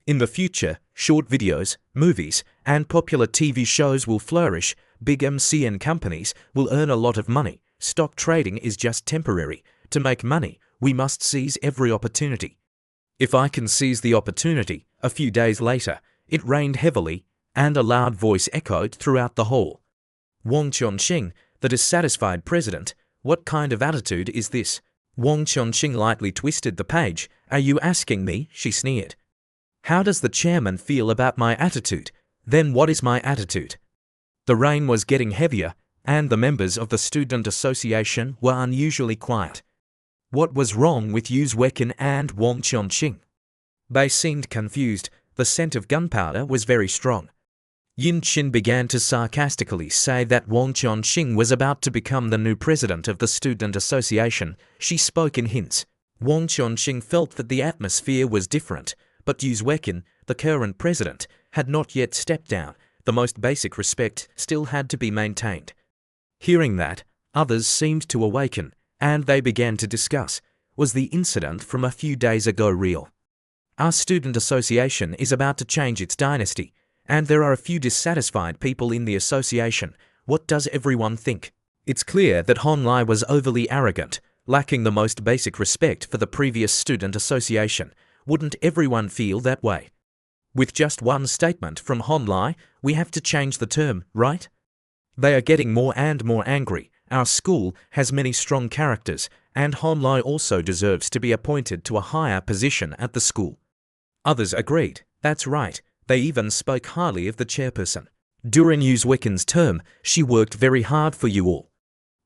In the future, short videos, movies, and popular TV shows will flourish. Big MCN companies will earn a lot of money. Stock trading is just temporary. To make money, we must seize every opportunity. If I can seize the opportunity, a few days later, it rained heavily, and a loud voice echoed throughout the hall. Wang Chongqing, the dissatisfied president, what kind of attitude is this? Wang Chongqing lightly twisted the page. Are you asking me? She sneered. How does the chairman feel about my attitude? Then what is my attitude? The rain was getting heavier, and the members of the student association were unusually quiet. What was wrong with Yu Wekin and Wang Chongqing? They seemed confused. The scent of gunpowder was very strong. Yin Qin began to sarcastically say that Wang Chongqing was about to become the new president of the student association. She spoke in hints. Wang Chongqing felt that the atmosphere was different, but Yu Wekin, the current president, had not yet stepped down. The most basic respect still had to be maintained. Hearing that, others seemed to awaken, and they began to discuss, was the incident from a few days ago real? Our student association is about to change its dynasty, and there are a few dissatisfied people in the association. What does everyone think? It's clear that Hon Lai was overly arrogant, lacking the most basic respect for the previous student association. Wouldn't everyone feel that way? With just one statement from Hon Lai, we have to change the term, right? They are getting more and more angry. Our school has many strong characters, and Hon Lai also deserves to be appointed to a higher position at the school. Others agreed. That's right. They even spoke highly of the chairperson. During Yu Wekin's term, she worked very hard for you all.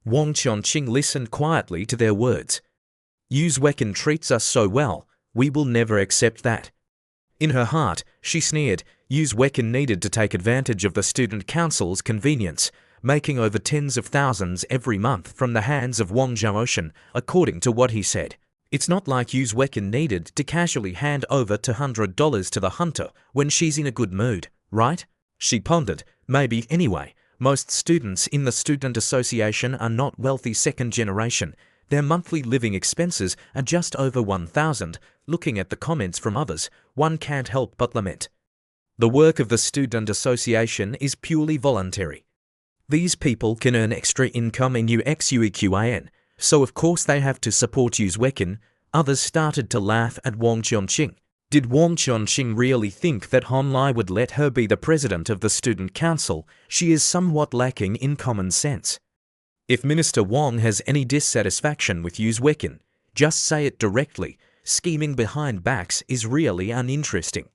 Wang Chongqing listened quietly to their words. Yu Wekin treats us so well, we will never accept that. In her heart, she sneered. Yu Wekin needed to take advantage of the student council's convenience, making over tens of thousands every month from the hands of Wang Zhaoshan, according to what he said. It's not like Yu Wekin needed to casually hand over $200 to the hunter when she's in a good mood, right? She pondered. Maybe anyway. Most students in the student association are not wealthy second generation. Their monthly living expenses are just over 1,000. Looking at the comments from others, one can't help but lament. The work of the student association is purely voluntary. These people can earn extra income in UXUEQIN. so of course they have to support Uzwekin. Others started to laugh at Wang Chongqing. Did Wang Chongqing really think that Han Lai would let her be the president of the student council? She is somewhat lacking in common sense. If Minister Wang has any dissatisfaction with Uzwekin, just say it directly. Scheming behind backs is really uninteresting.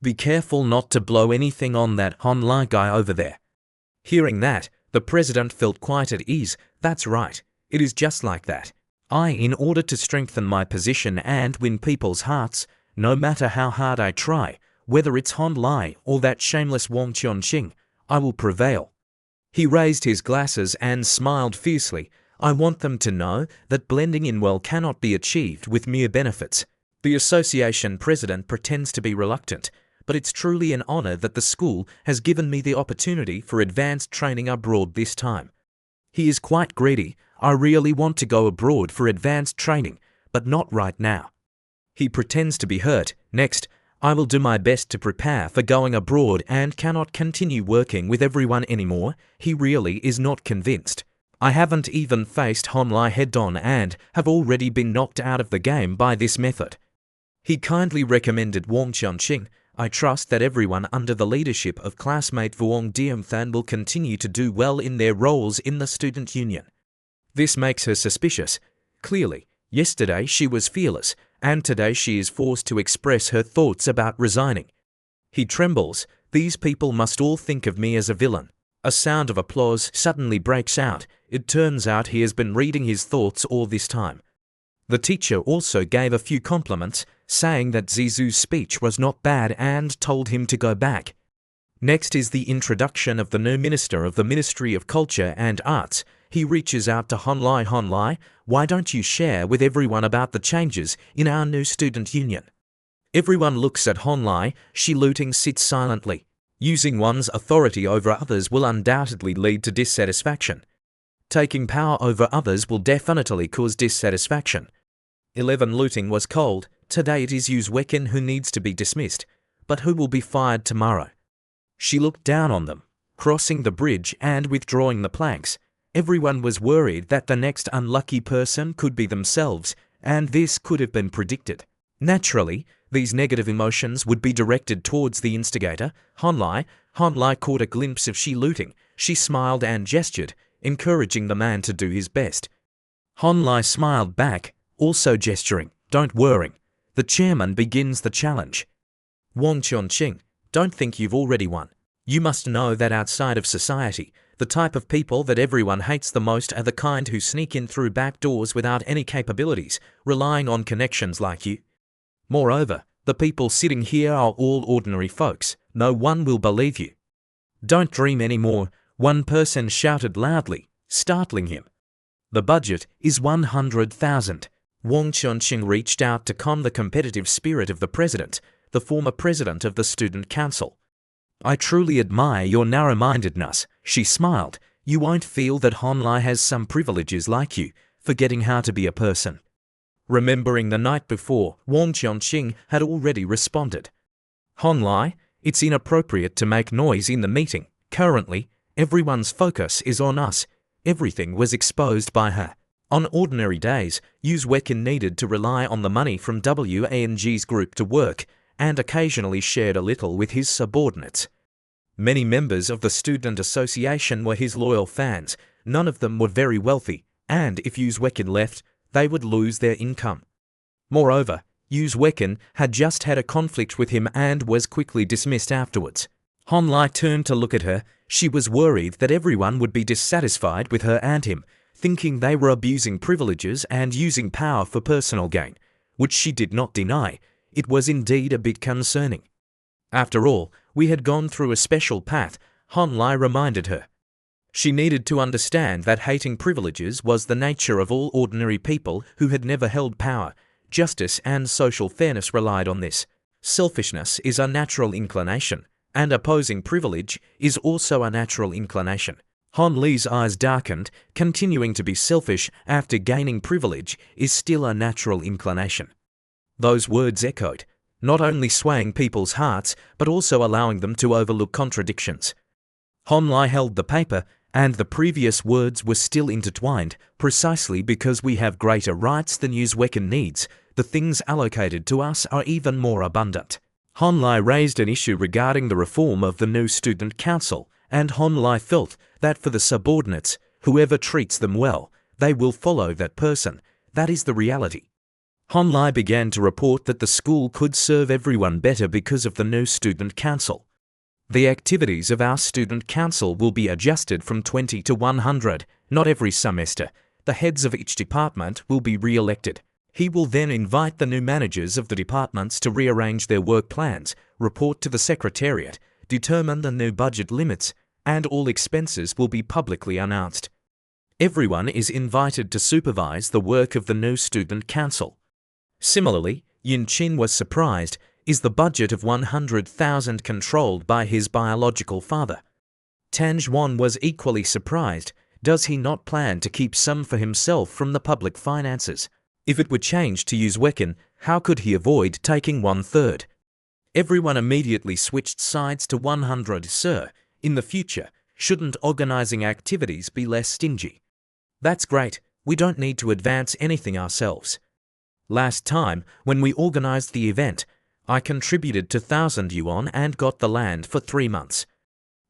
Be careful not to blow anything on that Han Lai guy over there. Hearing that, the president felt quite at ease. That's right, it is just like that. In order to strengthen my position and win people's hearts, no matter how hard I try, whether it's Han Lai or that shameless Wang Chongqing, I will prevail. He raised his glasses and smiled fiercely. I want them to know that blending in well cannot be achieved with mere benefits. The association president pretends to be reluctant, but it's truly an honor that the school has given me the opportunity for advanced training abroad this time. He is quite greedy. I really want to go abroad for advanced training, but not right now. He pretends to be hurt. Next, I will do my best to prepare for going abroad and cannot continue working with everyone anymore. He really is not convinced. I haven't even faced Han Lai head-on and have already been knocked out of the game by this method. He kindly recommended Wang Chongqing. I trust that everyone under the leadership of classmate Vuong Diamthan will continue to do well in their roles in the student union. This makes her suspicious. Clearly, yesterday she was fearless, and today she is forced to express her thoughts about resigning. He trembles. These people must all think of me as a villain. A sound of applause suddenly breaks out. It turns out he has been reading his thoughts all this time. The teacher also gave a few compliments, saying that Zizou's speech was not bad and told him to go back. Next is the introduction of the new minister of the Ministry of Culture and Arts. He reaches out to Han Lai. Han Lai, why don't you share with everyone about the changes in our new student union? Everyone looks at Han Lai. She looting sits silently. Using one's authority over others will undoubtedly lead to dissatisfaction. Taking power over others will definitely cause dissatisfaction. 11 looting was cold. Today it is Uzwekin who needs to be dismissed, but who will be fired tomorrow? She looked down on them, crossing the bridge and withdrawing the planks. Everyone was worried that the next unlucky person could be themselves, and this could have been predicted. Naturally, these negative emotions would be directed towards the instigator, Han Lai. Han Lai caught a glimpse of she looting. She smiled and gestured, encouraging the man to do his best. Han Lai smiled back, also gesturing. Don't worry. The chairman begins the challenge. Wang Chongqing, don't think you've already won. You must know that outside of society, the type of people that everyone hates the most are the kind who sneak in through back doors without any capabilities, relying on connections like you. Moreover, the people sitting here are all ordinary folks. No one will believe you. Don't dream anymore, one person shouted loudly, startling him. The budget is 100,000. Wang Chongqing reached out to calm the competitive spirit of the president, the former president of the student council. I truly admire your narrow-mindedness, she smiled. You won't feel that Han Lai has some privileges like you, forgetting how to be a person. Remembering the night before, Wang Chongqing had already responded. Han Lai, it's inappropriate to make noise in the meeting. Currently, everyone's focus is on us. Everything was exposed by her. On ordinary days, Uzwekin needed to rely on the money from Wang's group to work, and occasionally shared a little with his subordinates. Many members of the student association were his loyal fans. None of them were very wealthy, and if Uzwekin left, they would lose their income. Moreover, Uzwekin had just had a conflict with him and was quickly dismissed afterwards. Han Lai turned to look at her. She was worried that everyone would be dissatisfied with her and him, thinking they were abusing privileges and using power for personal gain, which she did not deny. It was indeed a bit concerning. After all, we had gone through a special path, Han Lai reminded her. She needed to understand that hating privileges was the nature of all ordinary people who had never held power. Justice and social fairness relied on this. Selfishness is a natural inclination, and opposing privilege is also a natural inclination. Han Li's eyes darkened. Continuing to be selfish after gaining privilege is still a natural inclination. Those words echoed, not only swaying people's hearts, but also allowing them to overlook contradictions. Han Lai held the paper, And the previous words were still intertwined, precisely because we have greater rights than Uzbekistan needs. The things allocated to us are even more abundant. Honlai raised an issue regarding the reform of the new student council, and Honlai felt that for the subordinates, whoever treats them well, they will follow that person. That is the reality. Honlai began to report that the school could serve everyone better because of the new student council. The activities of our student council will be adjusted from 20 to 100, not every semester. The heads of each department will be re-elected. He will then invite the new managers of the departments to rearrange their work plans, report to the secretariat, determine the new budget limits, and all expenses will be publicly announced. Everyone is invited to supervise the work of the new student council. Similarly, Yin Chin was surprised. Is the budget of 100,000 controlled by his biological father? Tanjuan was equally surprised. Does he not plan to keep some for himself from the public finances? If it were changed to Uzbekistan, how could he avoid taking 1/3? Everyone immediately switched sides to 100. Sir, in the future, shouldn't organizing activities be less stingy? That's great. We don't need to advance anything ourselves. Last time, when we organized the event, I contributed to 1,000 yuan and got the land for 3 months.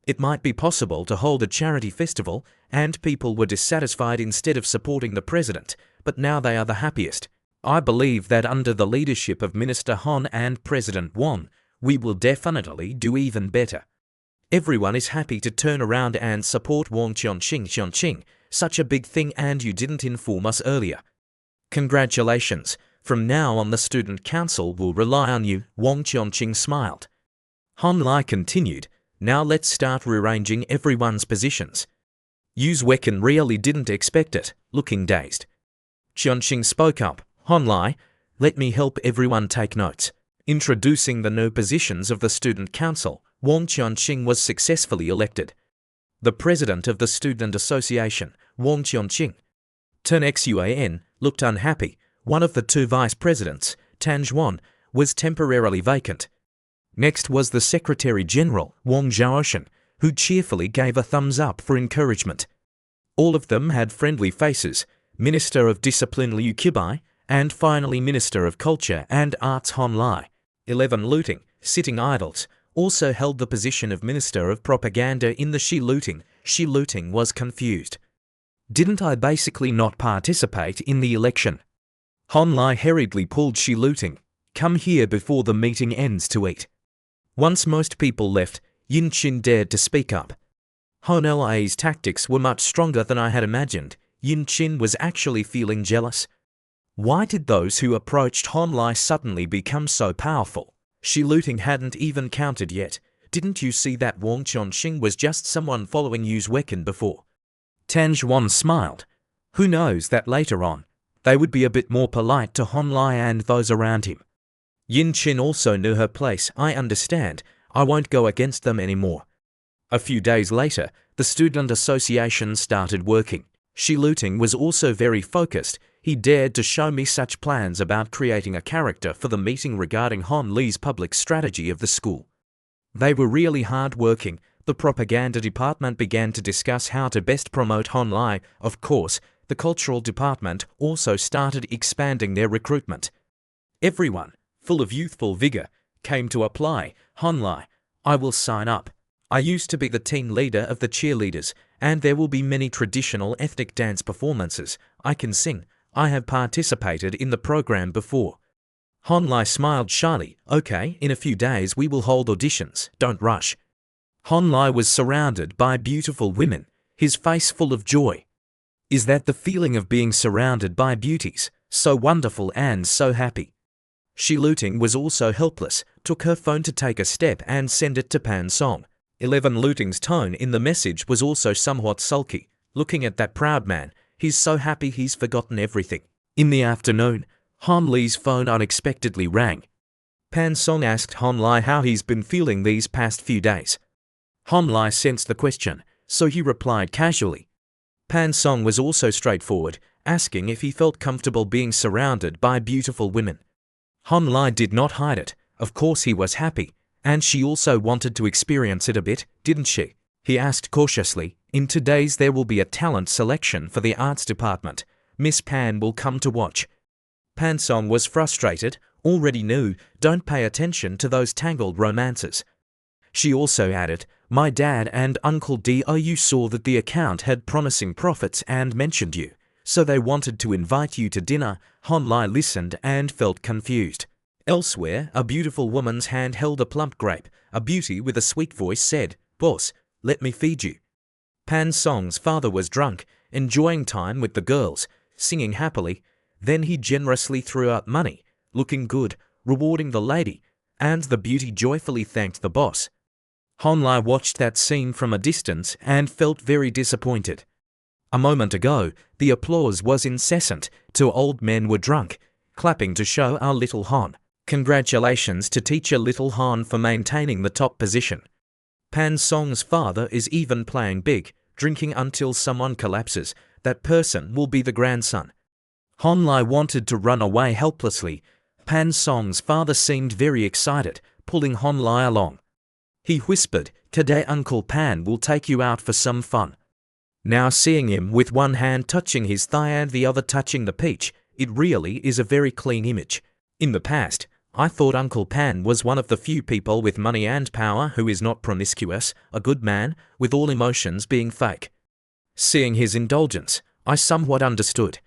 It might be possible to hold a charity festival, and people were dissatisfied instead of supporting the president, but now they are the happiest. I believe that under the leadership of Minister Han and President Wang, we will definitely do even better. Everyone is happy to turn around and support Wang Qianqing, such a big thing, and you didn't inform us earlier. Congratulations. From now on the student council will rely on you, Wang Qianqing smiled. Honlai continued, now let's start rearranging everyone's positions. Uzbekistan really didn't expect it, looking dazed. Qianqing spoke up, Honlai, let me help everyone take notes. Introducing the new positions of the student council, Wang Qianqing was successfully elected. The president of the student association, Wang Qianqing. Turn Xuan, looked unhappy. One of the two vice presidents, Tanjuan, was temporarily vacant. Next was the Secretary General, Wang Zhaoshan, who cheerfully gave a thumbs up for encouragement. All of them had friendly faces, Minister of Discipline Liu Qibai, and finally Minister of Culture and Arts Honlai. 11 Looting, sitting idols, also held the position of Minister of Propaganda in the Shi Looting. Shi Looting was confused. Didn't I basically not participate in the election? Honlai hurriedly pulled Shi Looting. Come here before the meeting ends to eat. Once most people left, Yin Chin dared to speak up. Honlai's tactics were much stronger than I had imagined. Yin Chin was actually feeling jealous. Why did those who approached Honlai suddenly become so powerful? Shi Looting hadn't even counted yet. Didn't you see that Wang Qianqing was just someone following Uzbekistan before? Tanjuan smiled. Who knows that later on, they would be a bit more polite to Honlai and those around him. Yin Chin also knew her place. I understand. I won't go against them anymore. A few days later, the student association started working. Shi Looting was also very focused. He dared to show me such plans about creating a character for the meeting regarding Hon Li's public strategy of the school. They were really hard-working. The propaganda department began to discuss how to best promote Hon Li. Of course, the cultural department also started expanding their recruitment. Everyone, full of youthful vigor, came to apply. Hon Li, I will sign up. I used to be the team leader of the cheerleaders, and there will be many traditional ethnic dance performances. I can sing. I have participated in the program before. Hon Li smiled shyly. Okay, in a few days we will hold auditions. Don't rush. Hon Li was surrounded by beautiful women, his face full of joy. Is that the feeling of being surrounded by beauties, so wonderful and so happy? Shi Looting was also helpless, took her phone to take a step and send it to Pan Song. 11 Looting's tone in the message was also somewhat sulky. Looking at that proud man, he's so happy he's forgotten everything. In the afternoon, Hon Li's phone unexpectedly rang. Pan Song asked Hon Li how he's been feeling these past few days. Hon Li sensed the question, so he replied casually. Pan Song was also straightforward, asking if he felt comfortable being surrounded by beautiful women. Hon Li did not hide it. Of course he was happy, and she also wanted to experience it a bit, didn't she? He asked cautiously. In today's there will be a talent selection for the arts department. Miss Pan will come to watch. Pan Song was frustrated, already knew, don't pay attention to those tangled romances. She also added, my dad and Uncle Dou saw that the account had promising profits and mentioned you, so they wanted to invite you to dinner. Hon Lai listened and felt confused. Elsewhere, a beautiful woman's hand held a plump grape. A beauty with a sweet voice said, boss, let me feed you. Pan Song's father was drunk, enjoying time with the girls, singing happily. Then he generously threw out money, looking good, rewarding the lady, and the beauty joyfully thanked the boss. Hon Lai watched that scene from a distance and felt very disappointed. A moment ago, the applause was incessant. 2 old men were drunk, clapping to show our little Hon. Congratulations to teacher Little Hon for maintaining the top position. Pan Song's father is even playing big, drinking until someone collapses. That person will be the grandson. Hon Lai wanted to run away helplessly. Pan Song's father seemed very excited, pulling Hon Lai along. He whispered, today Uncle Pan will take you out for some fun. Now seeing him with one hand touching his thigh and the other touching the peach, it really is a very clean image. In the past, I thought Uncle Pan was one of the few people with money and power who is not promiscuous, a good man, with all emotions being fake. Seeing his indulgence, I somewhat understood.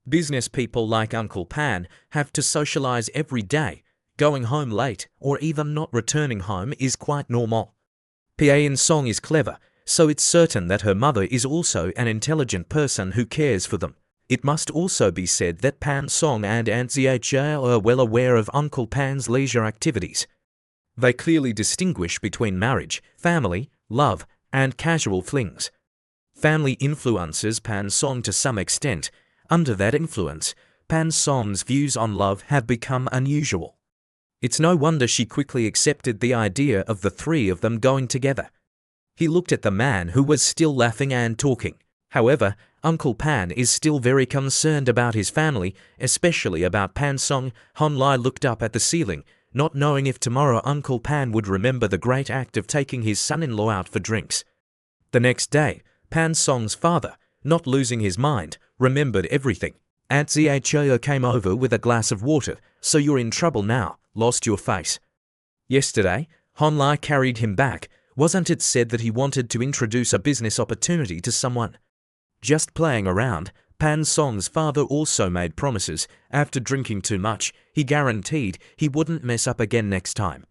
Business people like Uncle Pan have to socialize every day. Going home late or even not returning home is quite normal. Pan Song is clever, so it's certain that her mother is also an intelligent person who cares for them. It must also be said that Pan Song and Aunt Zha are well aware of Uncle Pan's leisure activities. They clearly distinguish between marriage, family, love, and casual flings. Family influences Pan Song to some extent. Under that influence, Pan Song's views on love have become unusual. It's no wonder she quickly accepted the idea of the 3 of them going together. He looked at the man who was still laughing and talking. However, Uncle Pan is still very concerned about his family, especially about Pan Song. Hon Lai looked up at the ceiling, not knowing if tomorrow Uncle Pan would remember the great act of taking his son-in-law out for drinks. The next day, Pan Song's father, not losing his mind, remembered everything. Aunt Zha came over with a glass of water. So you're in trouble now, lost your face. Yesterday, Hon Lai carried him back. Wasn't it said that he wanted to introduce a business opportunity to someone? Just playing around. Pan Song's father also made promises. After drinking too much, he guaranteed he wouldn't mess up again next time.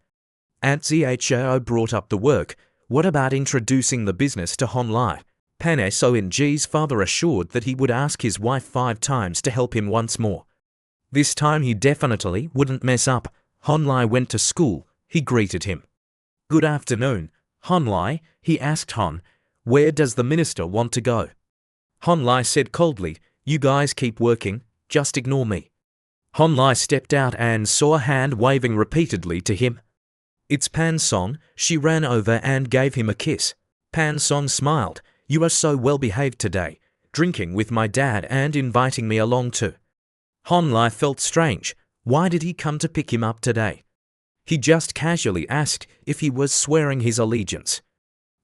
Aunt Zha brought up the work. What about introducing the business to Hon Lai? Pan Song's father assured that he would ask his wife 5 times to help him once more. This time he definitely wouldn't mess up. Hon Lai went to school. He greeted him. Good afternoon, Hon Lai, he asked Hon. Where does the minister want to go? Hon Lai said coldly, you guys keep working, just ignore me. Hon Lai stepped out and saw a hand waving repeatedly to him. It's Pan Song. She ran over and gave him a kiss. Pan Song smiled. You are so well behaved today, drinking with my dad and inviting me along too. Hon Lai felt strange. Why did he come to pick him up today? He just casually asked if he was swearing his allegiance.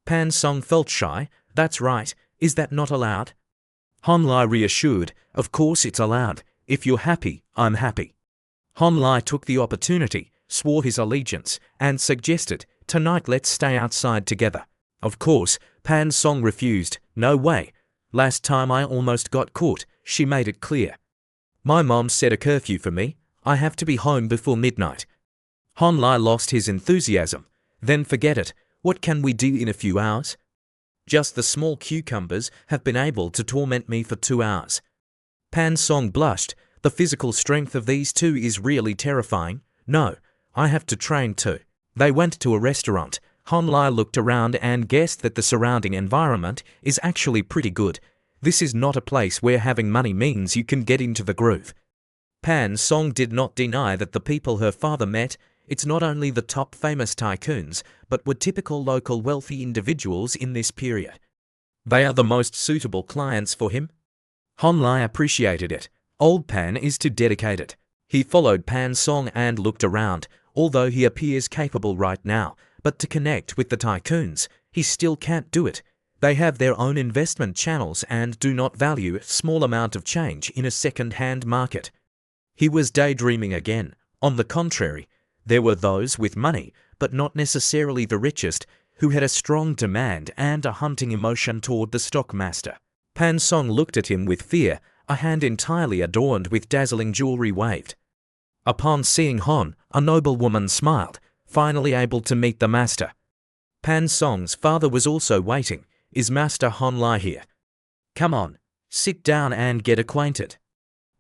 Pan Song felt shy. That's right. Is that not allowed? Hon Lai reassured. Of course it's allowed. If you're happy, I'm happy. Hon Lai took the opportunity, swore his allegiance, and suggested, tonight let's stay outside together. Of course, Pan Song refused. No way. Last time I almost got caught. She made it clear. My mom set a curfew for me. I have to be home before midnight. Hon Lai lost his enthusiasm. Then forget it. What can we do in a few hours? Just the small cucumbers have been able to torment me for 2 hours. Pan Song blushed. The physical strength of these 2 is really terrifying. No, I have to train too. They went to a restaurant. Hon Lai looked around and guessed that the surrounding environment is actually pretty good. This is not a place where having money means you can get into the groove. Pan Song did not deny that the people her father met, it's not only the top famous tycoons, but were typical local wealthy individuals in this period. They are the most suitable clients for him. Hon Lai appreciated it. Old Pan is too dedicated. He followed Pan Song and looked around. Although he appears capable right now, but to connect with the tycoons, he still can't do it. They have their own investment channels and do not value a small amount of change in a second-hand market. He was daydreaming again. On the contrary, there were those with money, but not necessarily the richest, who had a strong demand and a hunting emotion toward the stockmaster. Pan Song looked at him with fear, a hand entirely adorned with dazzling jewelry waved. Upon seeing Hon, a noblewoman smiled, finally able to meet the master. Pan Song's father was also waiting. Is Master Hon Lai here? Come on, sit down and get acquainted.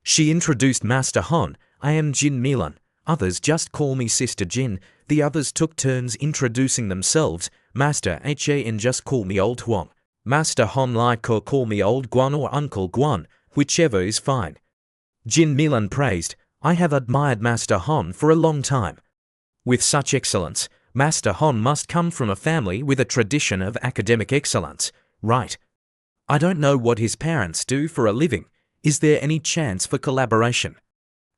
She introduced Master Hon. I am Jin Milan. Others just call me Sister Jin. The others took turns introducing themselves. Master Han just call me Old Huang. Master Hon Lai call me Old Guan or Uncle Guan, whichever is fine. Jin Milan praised. I have admired Master Hon for a long time. With such excellence, Master Hon must come from a family with a tradition of academic excellence, right? I don't know what his parents do for a living. Is there any chance for collaboration?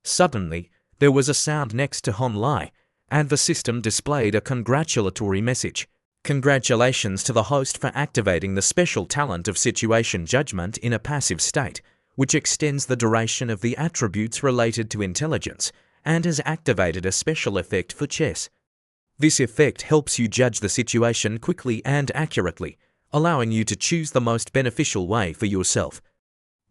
Suddenly, there was a sound next to Hon Lai, and the system displayed a congratulatory message. Congratulations to the host for activating the special talent of situation judgment in a passive state, which extends the duration of the attributes related to intelligence, and has activated a special effect for chess. This effect helps you judge the situation quickly and accurately, allowing you to choose the most beneficial way for yourself.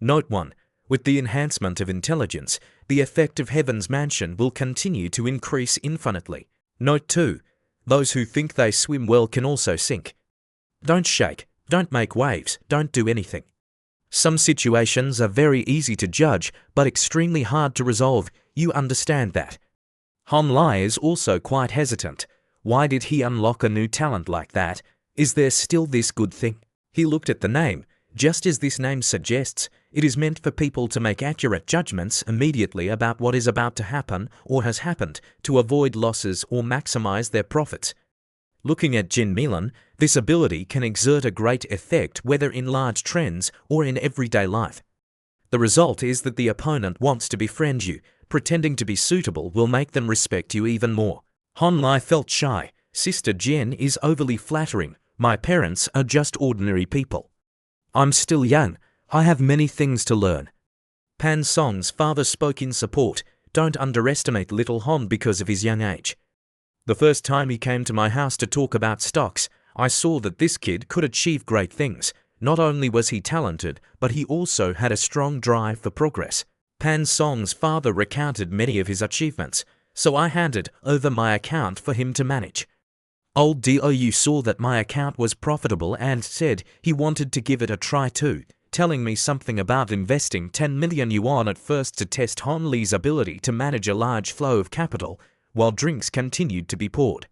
Note 1. With the enhancement of intelligence, the effect of Heaven's Mansion will continue to increase infinitely. Note 2. Those who think they swim well can also sink. Don't shake, don't make waves, don't do anything. Some situations are very easy to judge, but extremely hard to resolve. You understand that. Hon Lai is also quite hesitant. Why did he unlock a new talent like that? Is there still this good thing? He looked at the name. Just as this name suggests, it is meant for people to make accurate judgments immediately about what is about to happen or has happened to avoid losses or maximize their profits. Looking at Jin Milan, this ability can exert a great effect whether in large trends or in everyday life. The result is that the opponent wants to befriend you. Pretending to be suitable will make them respect you even more. Hon Lai felt shy. Sister Jen is overly flattering. My parents are just ordinary people. I'm still young. I have many things to learn. Pan Song's father spoke in support. Don't underestimate little Hon because of his young age. The first time he came to my house to talk about stocks, I saw that this kid could achieve great things. Not only was he talented, but he also had a strong drive for progress. Pan Song's father recounted many of his achievements, so I handed over my account for him to manage. Old Dou saw that my account was profitable and said he wanted to give it a try too, telling me something about investing 10 million yuan at first to test Hon Li's ability to manage a large flow of capital, while drinks continued to be poured.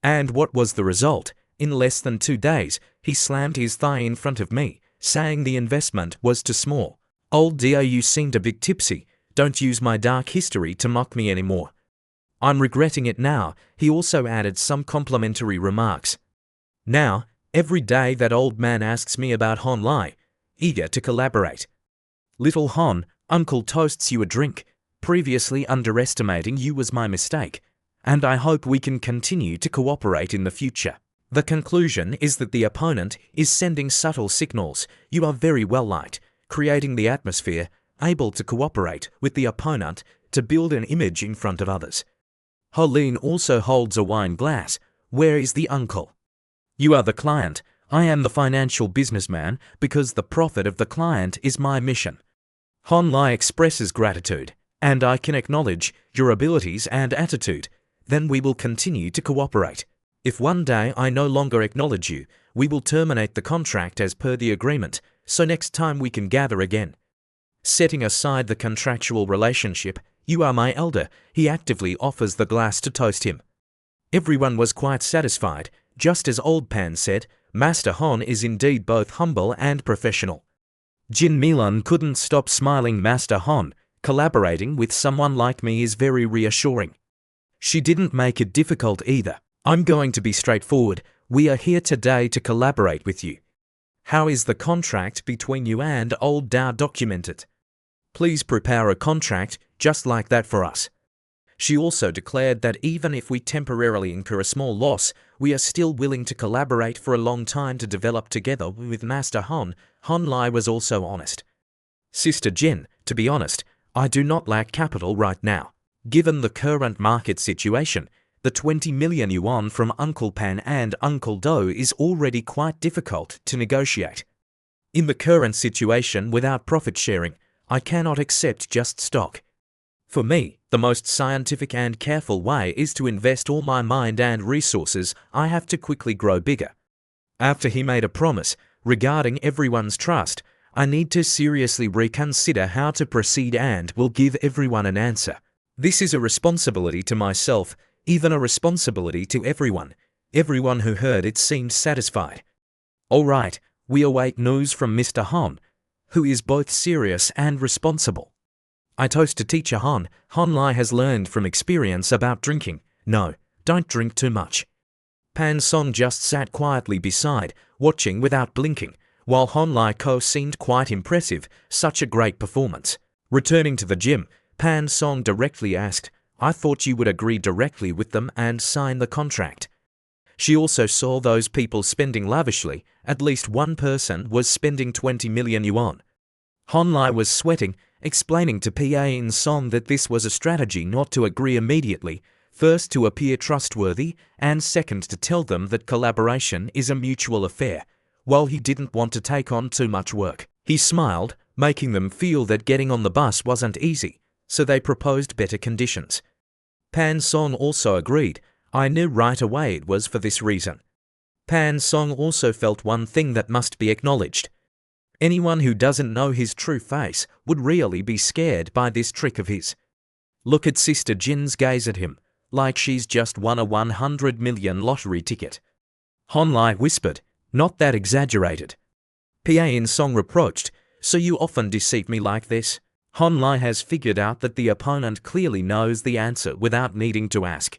And what was the result? In less than 2 days, he slammed his thigh in front of me, saying the investment was too small. Old Dou seemed a bit tipsy. Don't use my dark history to mock me anymore. I'm regretting it now. He also added some complimentary remarks. Now, every day that old man asks me about Hon Lai, eager to collaborate. Little Hon, Uncle toasts you a drink. Previously underestimating you was my mistake, and I hope we can continue to cooperate in the future. The conclusion is that the opponent is sending subtle signals. You are very well liked, creating the atmosphere, able to cooperate with the opponent to build an image in front of others. Holin also holds a wine glass. Where is the uncle? You are the client. I am the financial businessman because the profit of the client is my mission. Hon Lai expresses gratitude, and I can acknowledge your abilities and attitude. Then we will continue to cooperate. If one day I no longer acknowledge you, we will terminate the contract as per the agreement, so next time we can gather again. Setting aside the contractual relationship, you are my elder. He actively offers the glass to toast him. Everyone was quite satisfied. Just as old Pan said, Master Hon is indeed both humble and professional. Jin Milan couldn't stop smiling. Master Hon, collaborating with someone like me is very reassuring. She didn't make it difficult either. I'm going to be straightforward. We are here today to collaborate with you. How is the contract between you and old Dao documented? Please prepare a contract just like that for us. She also declared that even if we temporarily incur a small loss, we are still willing to collaborate for a long time to develop together with Master Han. Han Lai was also honest. Sister Jin, to be honest, I do not lack capital right now. Given the current market situation, the 20 million yuan from Uncle Pan and Uncle Do is already quite difficult to negotiate. In the current situation without profit sharing, I cannot accept just stock. For me, the most scientific and careful way is to invest all my mind and resources. I have to quickly grow bigger. After he made a promise regarding everyone's trust, I need to seriously reconsider how to proceed and will give everyone an answer. This is a responsibility to myself, even a responsibility to everyone. Everyone who heard it seemed satisfied. All right, we await news from Mr. Han, who is both serious and responsible. I toast to Teacher Han. Han Lai has learned from experience about drinking. No, don't drink too much. Pan Song just sat quietly beside, watching without blinking, while Han Lai Ko seemed quite impressive. Such a great performance. Returning to the gym, Pan Song directly asked, I thought you would agree directly with them and sign the contract. She also saw those people spending lavishly. At least one person was spending 20 million yuan. Han Lai was sweating, explaining to Pan Song that this was a strategy not to agree immediately, first to appear trustworthy, and second to tell them that collaboration is a mutual affair, while he didn't want to take on too much work. He smiled, making them feel that getting on the bus wasn't easy, so they proposed better conditions. Pan Song also agreed. I knew right away it was for this reason. Pan Song also felt one thing that must be acknowledged. Anyone who doesn't know his true face would really be scared by this trick of his. Look at Sister Jin's gaze at him, like she's just won a 100 million lottery ticket. Han Lai whispered, not that exaggerated. Pan Song reproached, so you often deceive me like this? Han Lai has figured out that the opponent clearly knows the answer without needing to ask.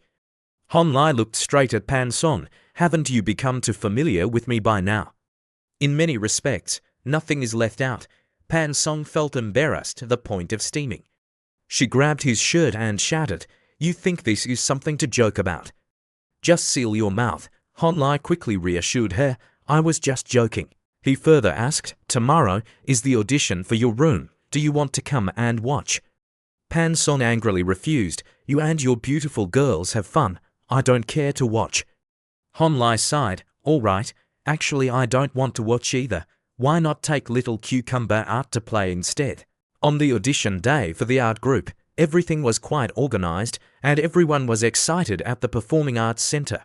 Han Lai looked straight at Pan Song. Haven't you become too familiar with me by now? In many respects, nothing is left out. Pan Song felt embarrassed to the point of steaming. She grabbed his shirt and shouted, you think this is something to joke about? Just seal your mouth. Han Lai quickly reassured her, I was just joking. He further asked, tomorrow is the audition for your room. Do you want to come and watch? Pan Song angrily refused. You and your beautiful girls have fun. I don't care to watch. Han Lai sighed. All right, actually I don't want to watch either. Why not take little cucumber art to play instead? On the audition day for the art group, everything was quite organized and everyone was excited at the Performing Arts Center.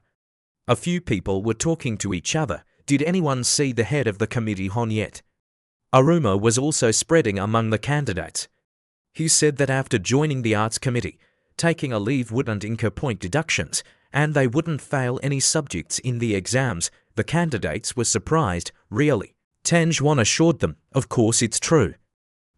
A few people were talking to each other. Did anyone see the head of the committee Han yet? A rumor was also spreading among the candidates. He said that after joining the arts committee, taking a leave wouldn't incur point deductions, and they wouldn't fail any subjects in the exams. The candidates were surprised, really. Tan Zhuan assured them, of course it's true.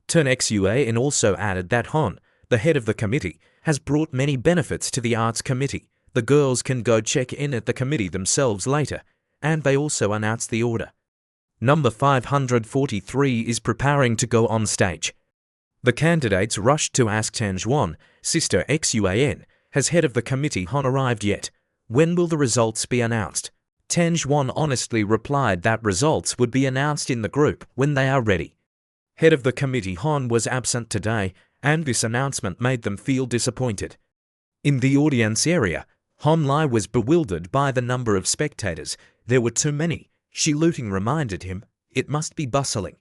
Tern Xuan also added that Han, the head of the committee, has brought many benefits to the arts committee. The girls can go check in at the committee themselves later, and they also announced the order. Number 543 is preparing to go on stage. The candidates rushed to ask Tan Zhuan, Sister Xuan, has head of the committee Han arrived yet? When will the results be announced? Tan Zhuan honestly replied that results would be announced in the group when they are ready. Head of the committee Han was absent today, and this announcement made them feel disappointed. In the audience area, Han Lai was bewildered by the number of spectators. There were too many. Shi Luting reminded him, it must be bustling.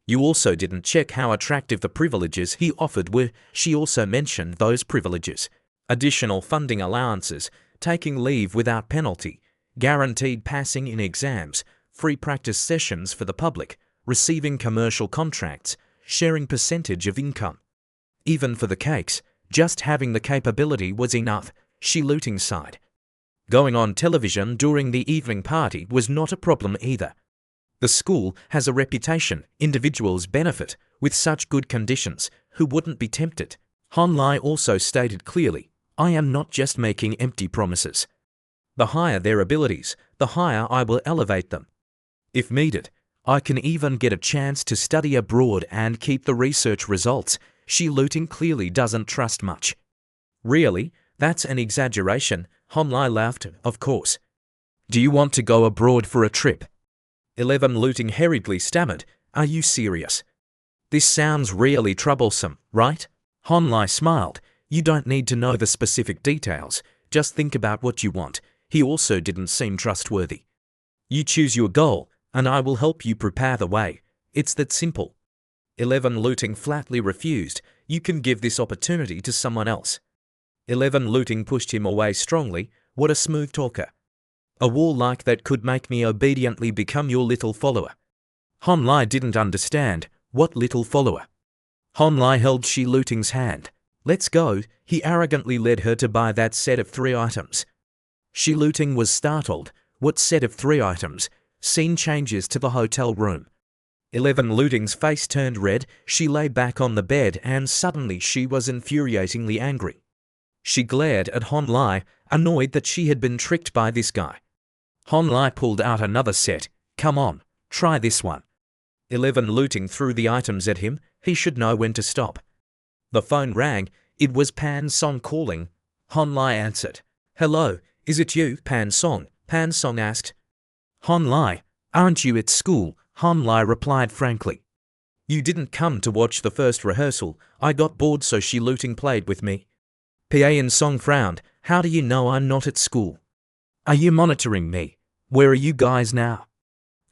You also didn't check how attractive the privileges he offered were. She also mentioned those privileges. Additional funding allowances, taking leave without penalty, guaranteed passing in exams, free practice sessions for the public, receiving commercial contracts, sharing percentage of income. Even for the cakes, just having the capability was enough, Shi Luting sighed. Going on television during the evening party was not a problem either. The school has a reputation, individuals benefit, with such good conditions, who wouldn't be tempted? Han Lai also stated clearly, I am not just making empty promises. The higher their abilities, the higher I will elevate them. If needed, I can even get a chance to study abroad and keep the research results. Shi Luting clearly doesn't trust much. Really? That's an exaggeration, Han Lai laughed, of course. Do you want to go abroad for a trip? 11 Looting hurriedly stammered, are you serious? This sounds really troublesome, right? Han Lai smiled, you don't need to know the specific details, just think about what you want. He also didn't seem trustworthy. You choose your goal, and I will help you prepare the way. It's that simple. 11 Looting flatly refused, you can give this opportunity to someone else. 11 Looting pushed him away strongly, what a smooth talker. A wall like that could make me obediently become your little follower. Han Lai didn't understand, what little follower? Han Lai held Shi Looting's hand. Let's go, he arrogantly led her to buy that set of 3 items. Shi Looting was startled, what set of 3 items? Scene changes to the hotel room. 11 Looting's face turned red, she lay back on the bed and suddenly she was infuriatingly angry. She glared at Han Lai, annoyed that she had been tricked by this guy. Han Lai pulled out another set, come on, try this one. 11 Looting threw the items at him, he should know when to stop. The phone rang, it was Pan Song calling. Han Lai answered. Hello, is it you, Pan Song? Pan Song asked. Han Lai, aren't you at school? Han Lai replied frankly. You didn't come to watch the first rehearsal, I got bored so Shi Looting played with me. Pan Song frowned, how do you know I'm not at school? Are you monitoring me? Where are you guys now?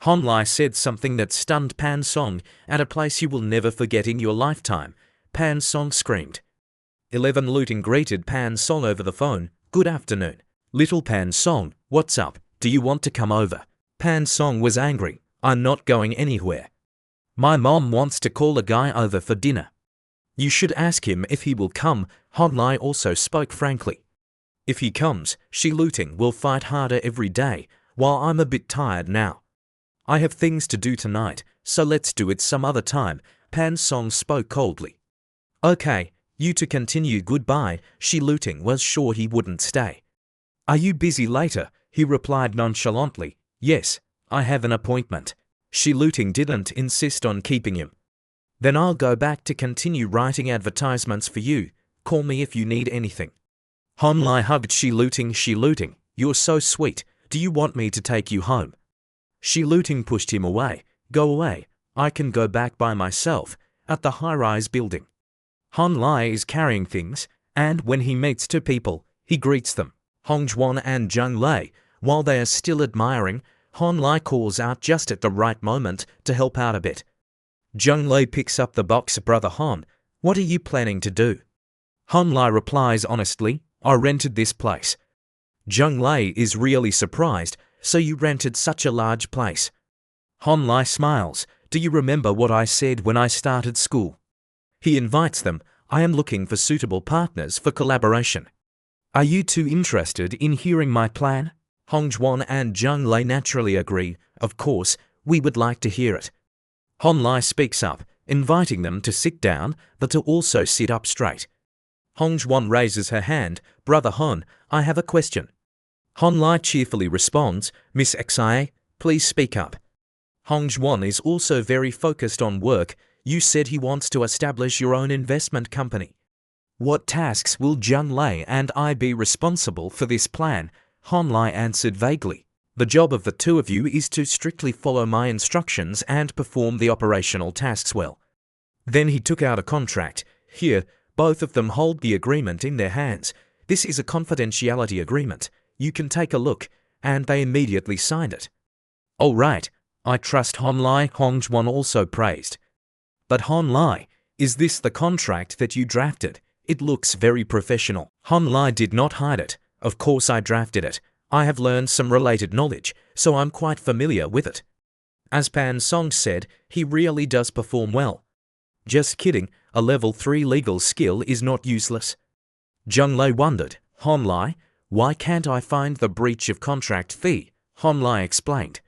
Han Lai said something that stunned Pan Song, at a place you will never forget in your lifetime. Pan Song screamed. 11 Looting greeted Pan Song over the phone, good afternoon. Little Pan Song, what's up, do you want to come over? Pan Song was angry, I'm not going anywhere. My mom wants to call a guy over for dinner. You should ask him if he will come, Han Lai also spoke frankly. If he comes, Shi Looting will fight harder every day, while I'm a bit tired now. I have things to do tonight, so let's do it some other time, Pan Song spoke coldly. Okay, you two continue goodbye, Shi Looting was sure he wouldn't stay. Are you busy later? He replied nonchalantly, yes, I have an appointment. Shi Looting didn't insist on keeping him. Then I'll go back to continue writing advertisements for you, call me if you need anything. Han Lai hugged Shi Looting, you're so sweet, do you want me to take you home? Shi Looting pushed him away, go away, I can go back by myself, at the high-rise building. Han Lai is carrying things, and when he meets 2 people, he greets them, Hongjuan and Zheng Lei, while they are still admiring, Han Lai calls out just at the right moment to help out a bit. Zheng Lei picks up the box, brother Han, what are you planning to do? Han Lai replies honestly, I rented this place. Zheng Lei is really surprised, so you rented such a large place. Han Lai smiles, do you remember what I said when I started school? He invites them, I am looking for suitable partners for collaboration. Are you 2 interested in hearing my plan? Hongjuan and Zheng Lei naturally agree, of course, we would like to hear it. Han Lai speaks up, inviting them to sit down, but to also sit up straight. Hongjuan raises her hand, brother Han, I have a question. Han Lai cheerfully responds, Miss Xia, please speak up. Hongjuan is also very focused on work, you said he wants to establish your own investment company. What tasks will Zheng Lei and I be responsible for this plan? Han Lai answered vaguely. The job of the 2 of you is to strictly follow my instructions and perform the operational tasks well. Then he took out a contract. Here, both of them hold the agreement in their hands. This is a confidentiality agreement. You can take a look, and they immediately signed it. All right, I trust Han Lai, Hongjuan also praised. But Han Lai, is this the contract that you drafted? It looks very professional. Han Lai did not hide it. Of course I drafted it. I have learned some related knowledge, so I'm quite familiar with it. As Pan Song said, he really does perform well. Just kidding, a level 3 legal skill is not useless. Zheng Lei wondered, Han Lai, why can't I find the breach of contract fee? Han Lai explained.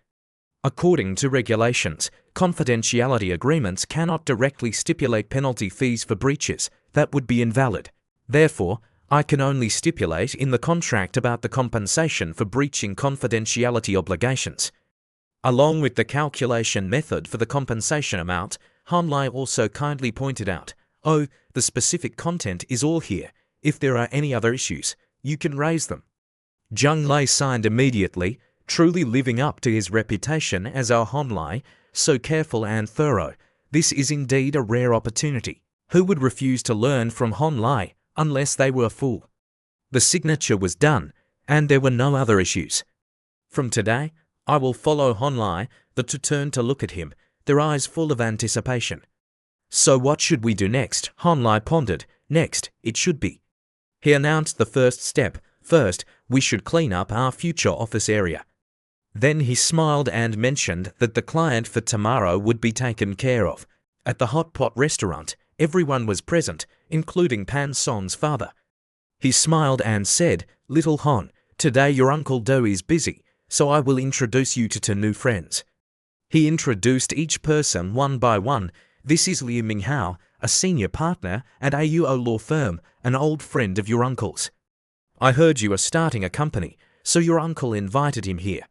According to regulations, confidentiality agreements cannot directly stipulate penalty fees for breaches. That would be invalid. Therefore, I can only stipulate in the contract about the compensation for breaching confidentiality obligations. Along with the calculation method for the compensation amount, Han Lai also kindly pointed out, oh, the specific content is all here. If there are any other issues, you can raise them. Zheng Lei signed immediately, truly living up to his reputation as our Hon Lai, so careful and thorough. This is indeed a rare opportunity. Who would refuse to learn from Hon Lai unless they were a fool? The signature was done, and there were no other issues. From today, I will follow Hon Lai. The two turned to look at him, their eyes full of anticipation. So what should we do next? Hon Lai pondered. Next, it should be. He announced the first step. First, we should clean up our future office area. Then he smiled and mentioned that the client for tomorrow would be taken care of. At the hot pot restaurant, everyone was present, including Pan Song's father. He smiled and said, "Little Hon, today your Uncle Do is busy, so I will introduce you to two new friends." He introduced each person one by one. This is Liu Minghao, a senior partner at AUO law firm, an old friend of your uncle's. I heard you are starting a company, so your uncle invited him here.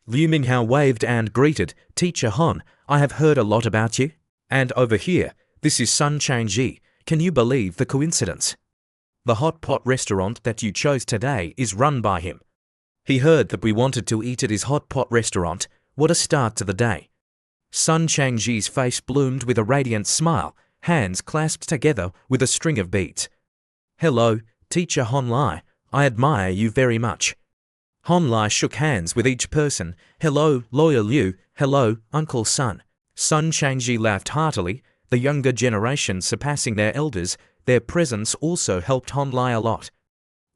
Liu Minghao waved and greeted, "Teacher Hon, I have heard a lot about you. And over here, this is Sun Changji. Can you believe the coincidence? The hot pot restaurant that you chose today is run by him. He heard that we wanted to eat at his hot pot restaurant. What a start to the day." Sun Changji's face bloomed with a radiant smile, hands clasped together with a string of beads. "Hello, Teacher Hon Lai. I admire you very much." Hon Lai shook hands with each person. "Hello, Lawyer Liu. Hello, Uncle Sun." Sun Changji laughed heartily, the younger generation surpassing their elders. Their presence also helped Hon Lai a lot.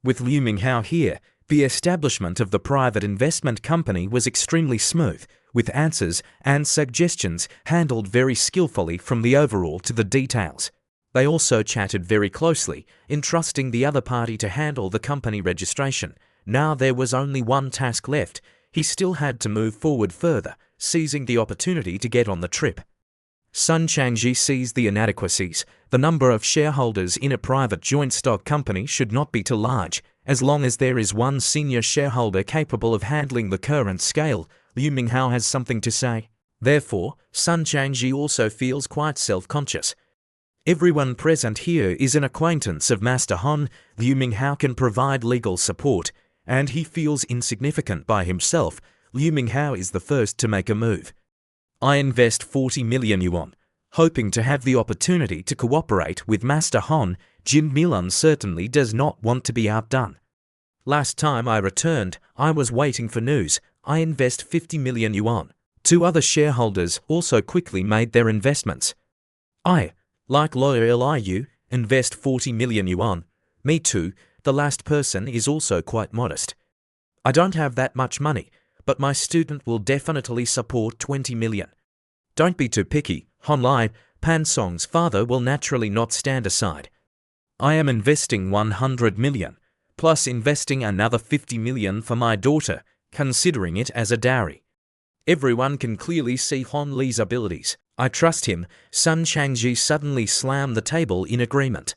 With Liu Minghao here, the establishment of the private investment company was extremely smooth, with answers and suggestions handled very skillfully from the overall to the details. They also chatted very closely, entrusting the other party to handle the company registration. Now there was only one task left. He still had to move forward further, seizing the opportunity to get on the trip. Sun Changji sees the inadequacies. The number of shareholders in a private joint stock company should not be too large. As long as there is one senior shareholder capable of handling the current scale, Liu Minghao has something to say. Therefore, Sun Changji also feels quite self-conscious. Everyone present here is an acquaintance of Master Hon. Liu Minghao can provide legal support, and he feels insignificant by himself. Liu Minghao is the first to make a move. I invest 40 million yuan, hoping to have the opportunity to cooperate with Master Hon. Jin Milan certainly does not want to be outdone. Last time I returned, I was waiting for news. I invest 50 million yuan. Two other shareholders also quickly made their investments. I, like Lawyer Liu, invest 40 million yuan. Me too. The last person is also quite modest. I don't have that much money, but my student will definitely support 20 million. Don't be too picky, Hon Lai. Pan Song's father will naturally not stand aside. I am investing 100 million, plus investing another 50 million for my daughter, considering it as a dowry. Everyone can clearly see Hon Li's abilities. I trust him. Sun Changji suddenly slammed the table in agreement.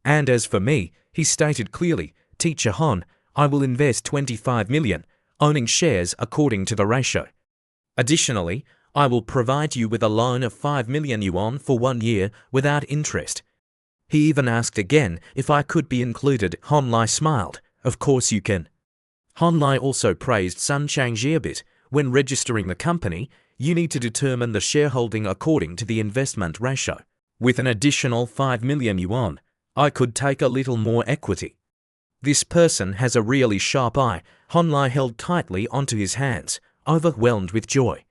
And as for me, he stated clearly, Teacher Hon, I will invest 25 million, owning shares according to the ratio. Additionally, I will provide you with a loan of 5 million yuan for 1 year without interest. He even asked again if I could be included. Hon Lai smiled. Of course you can. Hon Lai also praised Sun Changji a bit. When registering the company, you need to determine the shareholding according to the investment ratio. With an additional 5 million yuan, I could take a little more equity. This person has a really sharp eye. Hon Lai held tightly onto his hands, overwhelmed with joy.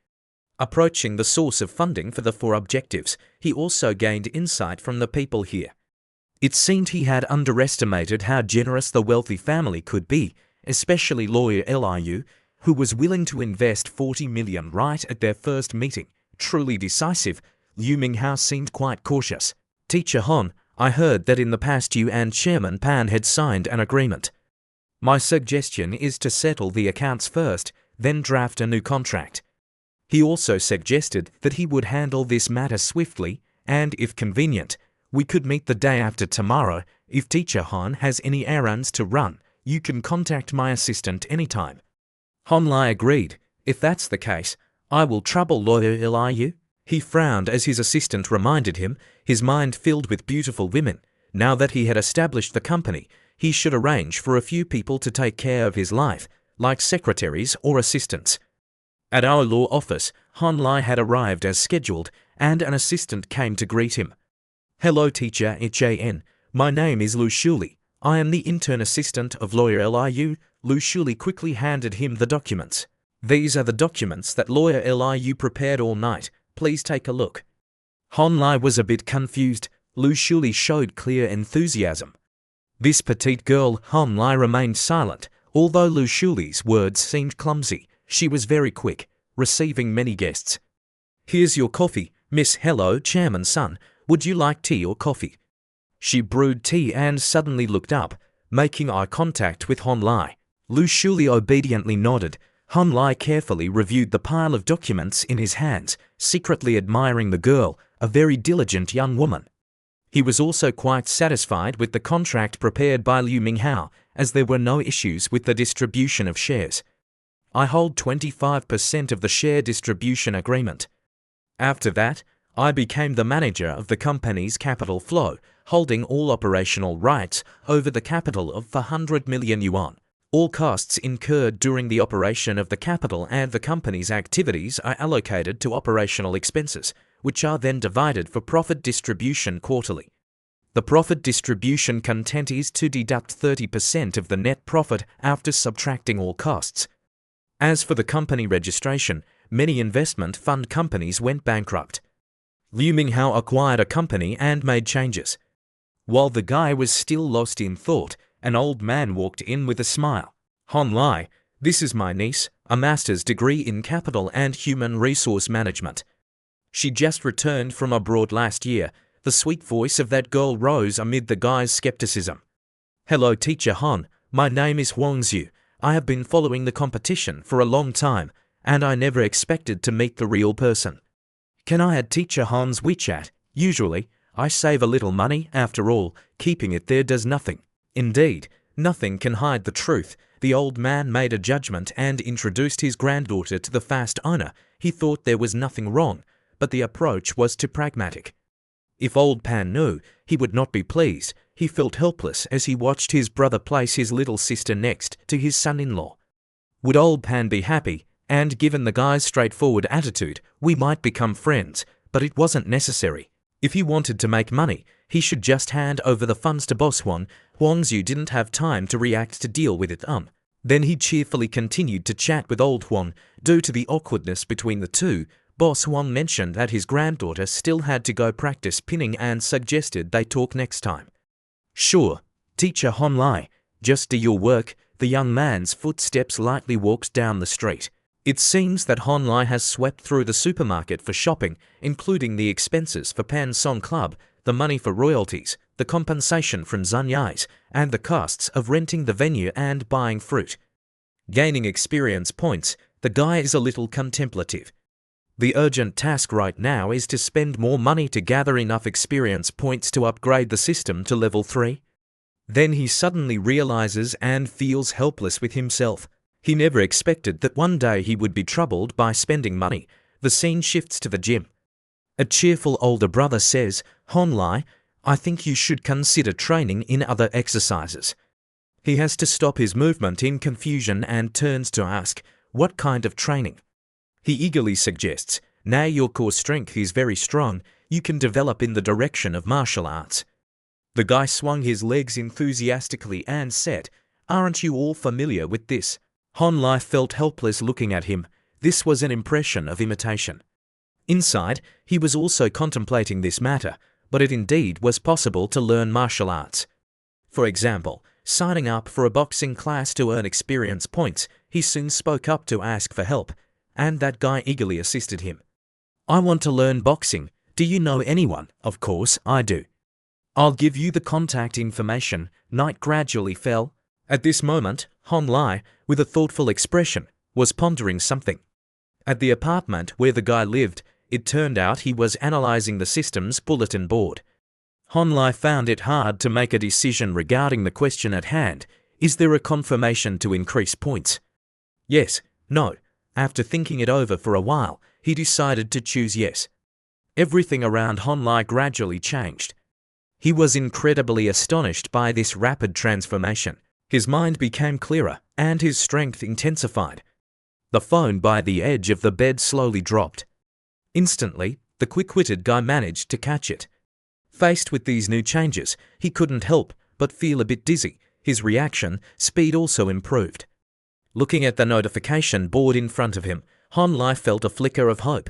Approaching the source of funding for the 4 objectives, he also gained insight from the people here. It seemed he had underestimated how generous the wealthy family could be, especially Lawyer Liu, who was willing to invest 40 million right at their first meeting. Truly decisive, Liu Minghao seemed quite cautious. Teacher Hon, I heard that in the past you and Chairman Pan had signed an agreement. My suggestion is to settle the accounts first, then draft a new contract. He also suggested that he would handle this matter swiftly, and if convenient, we could meet the day after tomorrow. If Teacher Hon has any errands to run, you can contact my assistant anytime. Hon Lai agreed. If that's the case, I will trouble Lawyer Liu. He frowned as his assistant reminded him, his mind filled with beautiful women. Now that he had established the company, he should arrange for a few people to take care of his life, like secretaries or assistants. At our law office, Han Lai had arrived as scheduled, and an assistant came to greet him. "Hello, teacher Han. My name is Lu Shuli. I am the intern assistant of lawyer Liu." Lu Shuli quickly handed him the documents. "These are the documents that lawyer Liu prepared all night. Please take a look." Han Lai was a bit confused. Lu Shuli showed clear enthusiasm. This petite girl, Han Lai, remained silent. Although Lu Shuli's words seemed clumsy, she was very quick, receiving many guests. "Here's your coffee, Miss. Hello, Chairman's son. Would you like tea or coffee?" She brewed tea and suddenly looked up, making eye contact with Han Lai. Lu Shuli obediently nodded. Han Lai carefully reviewed the pile of documents in his hands, secretly admiring the girl, a very diligent young woman. He was also quite satisfied with the contract prepared by Liu Minghao, as there were no issues with the distribution of shares. "I hold 25% of the share distribution agreement. After that, I became the manager of the company's capital flow, holding all operational rights over the capital of 400 million yuan. All costs incurred during the operation of the capital and the company's activities are allocated to operational expenses, which are then divided for profit distribution quarterly. The profit distribution content is to deduct 30% of the net profit after subtracting all costs. As for the company registration, many investment fund companies went bankrupt. Liu Minghao acquired a company and made changes." While the guy was still lost in thought, an old man walked in with a smile. "Han Lai, this is my niece, a master's degree in capital and human resource management. She just returned from abroad last year." The sweet voice of that girl rose amid the guy's skepticism. "Hello, teacher Han. My name is Huang Zhu. I have been following the competition for a long time, and I never expected to meet the real person. Can I add teacher Han's WeChat? Usually, I save a little money. After all, keeping it there does nothing." Indeed, nothing can hide the truth. The old man made a judgment and introduced his granddaughter to the fast owner. He thought there was nothing wrong, but the approach was too pragmatic. If old Pan knew, he would not be pleased. He felt helpless as he watched his brother place his little sister next to his son-in-law. Would old Pan be happy? And given the guy's straightforward attitude, we might become friends, but it wasn't necessary. If he wanted to make money, he should just hand over the funds to Boss Huang. Huang Zhu didn't have time to react to deal with it. Then he cheerfully continued to chat with old Huang. Due to the awkwardness between the two, Boss Huang mentioned that his granddaughter still had to go practice pinning and suggested they talk next time. "Sure, teacher Han Lai, just do your work." The young man's footsteps lightly walked down the street. It seems that Han Lai has swept through the supermarket for shopping, including the expenses for Pan Song Club, the money for royalties, the compensation from Zanyais, and the costs of renting the venue and buying fruit. Gaining experience points, the guy is a little contemplative. The urgent task right now is to spend more money to gather enough experience points to upgrade the system to level 3. Then he suddenly realizes and feels helpless with himself. He never expected that one day he would be troubled by spending money. The scene shifts to the gym. A cheerful older brother says, "Han Lai, I think you should consider training in other exercises." He has to stop his movement in confusion and turns to ask, "What kind of training?" He eagerly suggests, "Now your core strength is very strong, you can develop in the direction of martial arts." The guy swung his legs enthusiastically and said, "Aren't you all familiar with this?" Han Lai felt helpless looking at him. This was an impression of imitation. Inside, he was also contemplating this matter, but it indeed was possible to learn martial arts. For example, signing up for a boxing class to earn experience points, he soon spoke up to ask for help, and that guy eagerly assisted him. "I want to learn boxing. Do you know anyone?" "Of course, I do." "I'll give you the contact information." Night gradually fell. At this moment, Han Lai, with a thoughtful expression, was pondering something. At the apartment where the guy lived, it turned out he was analyzing the system's bulletin board. Han Lai found it hard to make a decision regarding the question at hand. Is there a confirmation to increase points? Yes, no. After thinking it over for a while, he decided to choose yes. Everything around Han Lai gradually changed. He was incredibly astonished by this rapid transformation. His mind became clearer, and his strength intensified. The phone by the edge of the bed slowly dropped. Instantly, the quick-witted guy managed to catch it. Faced with these new changes, he couldn't help but feel a bit dizzy. His reaction speed also improved. Looking at the notification board in front of him, Honlai felt a flicker of hope.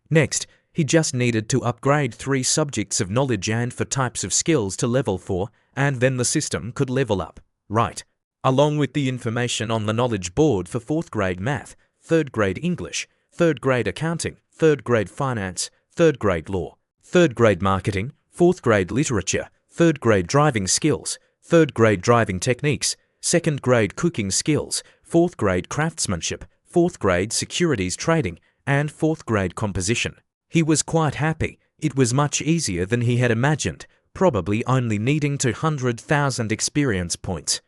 Next, he just needed to upgrade 3 subjects of knowledge and 4 types of skills to level 4, and then the system could level up. Right. Along with the information on the knowledge board for 4th grade math, 3rd grade English, 3rd grade accounting, 3rd grade finance, 3rd grade law, 3rd grade marketing, 4th grade literature, 3rd grade driving skills, 3rd grade driving techniques, 2nd grade cooking skills, 4th grade craftsmanship, 4th grade securities trading, and 4th grade composition. He was quite happy. It was much easier than he had imagined, probably only needing 200,000 experience points.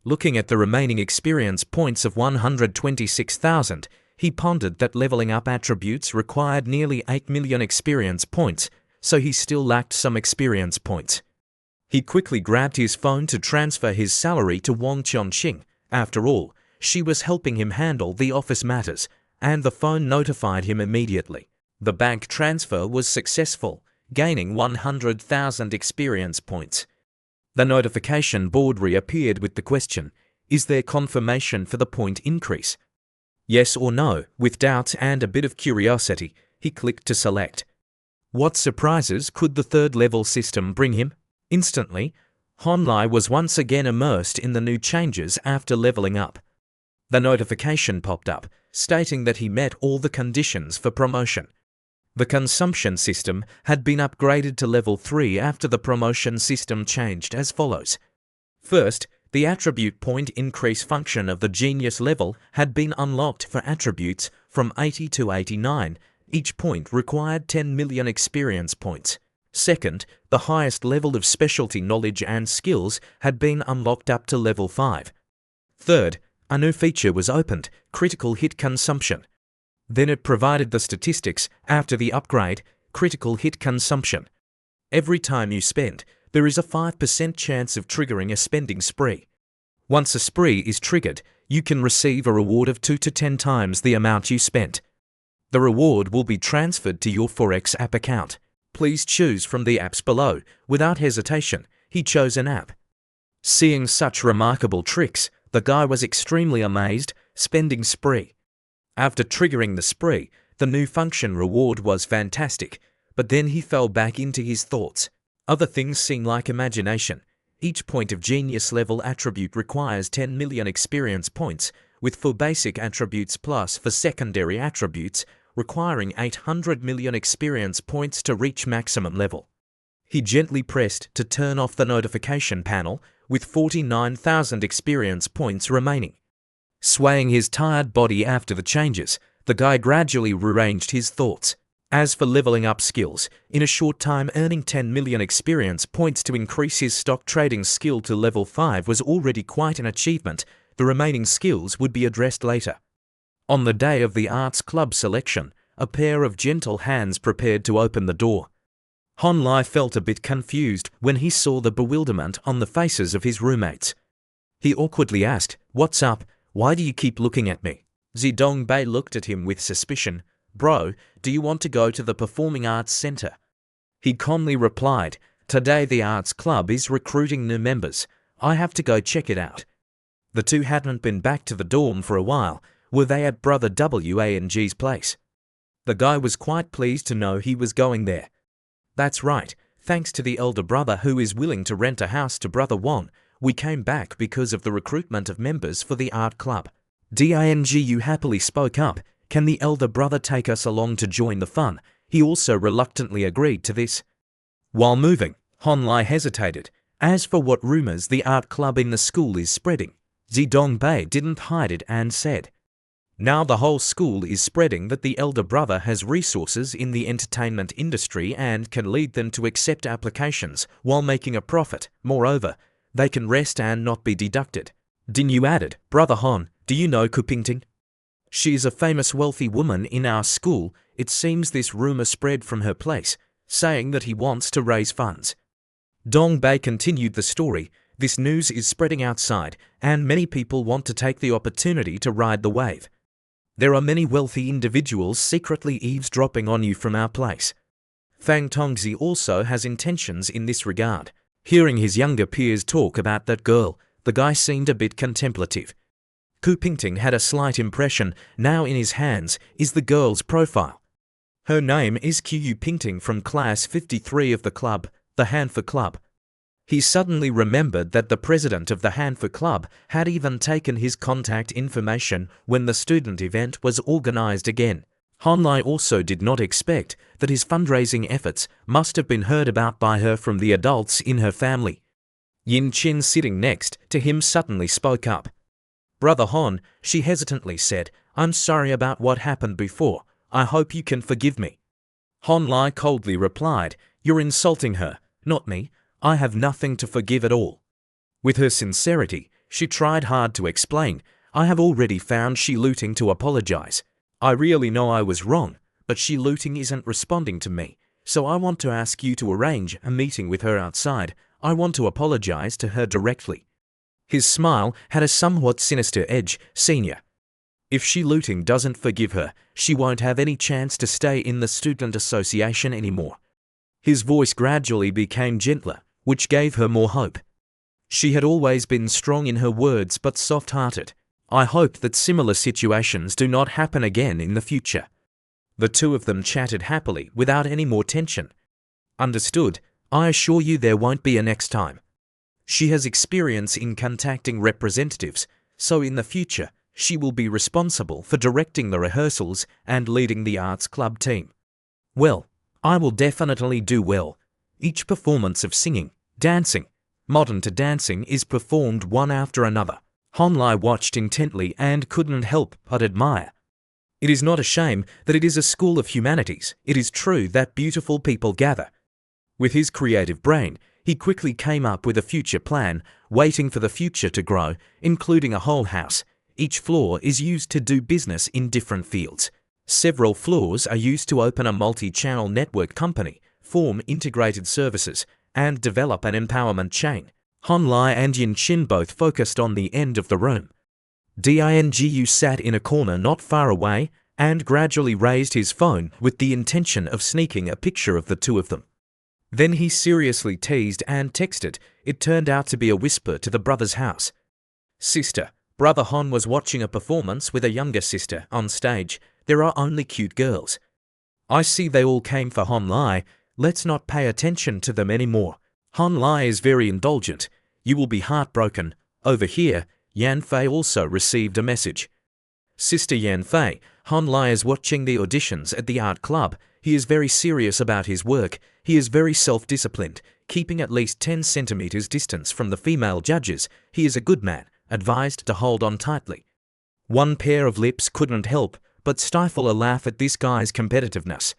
Looking at the remaining experience points of 126,000, he pondered that leveling up attributes required nearly 8 million experience points, so he still lacked some experience points. He quickly grabbed his phone to transfer his salary to Wang Chongqing. After all, she was helping him handle the office matters, and the phone notified him immediately. The bank transfer was successful, gaining 100,000 experience points. The notification board reappeared with the question, "Is there confirmation for the point increase?" Yes or no, with doubt and a bit of curiosity, he clicked to select. What surprises could the 3rd level system bring him? Instantly, Honlai was once again immersed in the new changes after leveling up. The notification popped up, stating that he met all the conditions for promotion. The consumption system had been upgraded to level 3 after the promotion system changed as follows. First, the attribute point increase function of the genius level had been unlocked for attributes from 80 to 89. Each point required 10 million experience points. Second, the highest level of specialty knowledge and skills had been unlocked up to level 5. Third, a new feature was opened, critical hit consumption. Then it provided the statistics after the upgrade, critical hit consumption. Every time you spend, there is a 5% chance of triggering a spending spree. Once a spree is triggered, you can receive a reward of 2 to 10 times the amount you spent. The reward will be transferred to your Forex app account. Please choose from the apps below. Without hesitation, he chose an app. Seeing such remarkable tricks, the guy was extremely amazed. Spending spree. After triggering the spree, the new function reward was fantastic, but then he fell back into his thoughts. Other things seem like imagination. Each point of genius level attribute requires 10 million experience points, with 4 basic attributes plus for secondary attributes requiring 800 million experience points to reach maximum level. He gently pressed to turn off the notification panel with 49,000 experience points remaining. Swaying his tired body after the changes, the guy gradually rearranged his thoughts. As for leveling up skills, in a short time earning 10 million experience points to increase his stock trading skill to level 5 was already quite an achievement. The remaining skills would be addressed later. On the day of the arts club selection, a pair of gentle hands prepared to open the door. Honlai felt a bit confused when he saw the bewilderment on the faces of his roommates. He awkwardly asked, "What's up? Why do you keep looking at me?" Zidongbei looked at him with suspicion. "Bro, do you want to go to the Performing Arts Center?" He calmly replied, "Today the arts club is recruiting new members. I have to go check it out." The two hadn't been back to the dorm for a while. Were they at Brother Wang's place? The guy was quite pleased to know he was going there. That's right, thanks to the elder brother who is willing to rent a house to Brother Wang, we came back because of the recruitment of members for the art club. Dangu happily spoke up. Can the elder brother take us along to join the fun? He also reluctantly agreed to this. While moving, Honlai hesitated. As for what rumors the art club in the school is spreading, Zidongbei didn't hide it and said, "Now the whole school is spreading that the elder brother has resources in the entertainment industry and can lead them to accept applications while making a profit. Moreover, they can rest and not be deducted." Dinyu added, "Brother Hon, do you know Kupingting? She is a famous wealthy woman in our school. It seems this rumor spread from her place, saying that he wants to raise funds." Dong Bei continued the story. This news is spreading outside, and many people want to take the opportunity to ride the wave. There are many wealthy individuals secretly eavesdropping on you from our place. Fang Tongzi also has intentions in this regard. Hearing his younger peers talk about that girl, the guy seemed a bit contemplative. Ku Pingting had a slight impression. Now in his hands is the girl's profile. Her name is Ku Pingting from class 53 of the club, the Hanfa Club. He suddenly remembered that the president of the Hanfa Club had even taken his contact information when the student event was organized again. Honlai also did not expect that his fundraising efforts must have been heard about by her from the adults in her family. Yin Qin, sitting next to him, suddenly spoke up. "Brother Hon," she hesitantly said, "I'm sorry about what happened before. I hope you can forgive me." Honlai coldly replied, "You're insulting her, not me. I have nothing to forgive at all." With her sincerity, she tried hard to explain, "I have already found Shi Luting to apologize. I really know I was wrong, but Shi Luting isn't responding to me, so I want to ask you to arrange a meeting with her outside. I want to apologize to her directly." His smile had a somewhat sinister edge. "Senior, if Shi Luting doesn't forgive her, she won't have any chance to stay in the student association anymore." His voice gradually became gentler, which gave her more hope. She had always been strong in her words but soft-hearted. "I hope that similar situations do not happen again in the future." The two of them chatted happily without any more tension. "Understood. I assure you there won't be a next time." She has experience in contacting representatives, so in the future she will be responsible for directing the rehearsals and leading the arts club team. "Well, I will definitely do well." Each performance of singing, dancing, modern to dancing is performed one after another. Honlai watched intently and couldn't help but admire. It is not a shame that it is a school of humanities. It is true that beautiful people gather. With his creative brain, he quickly came up with a future plan, waiting for the future to grow, including a whole house. Each floor is used to do business in different fields. Several floors are used to open a multi-channel network company, form integrated services, and develop an empowerment chain. Honlai and Yin Qin both focused on the end of the room. Dingu sat in a corner not far away and gradually raised his phone with the intention of sneaking a picture of the two of them. Then he seriously teased and texted. It turned out to be a whisper to the brother's house. "Sister, Brother Hon was watching a performance with a younger sister on stage. There are only cute girls. I see they all came for Honlai. Let's not pay attention to them anymore. Honlai is very indulgent. You will be heartbroken." Over here, Yan Fei also received a message. "Sister Yan Fei, Honlai is watching the auditions at the art club. He is very serious about his work. He is very self-disciplined, keeping at least 10 centimeters distance from the female judges. He is a good man, advised to hold on tightly." One pair of lips couldn't help but stifle a laugh at this guy's competitiveness.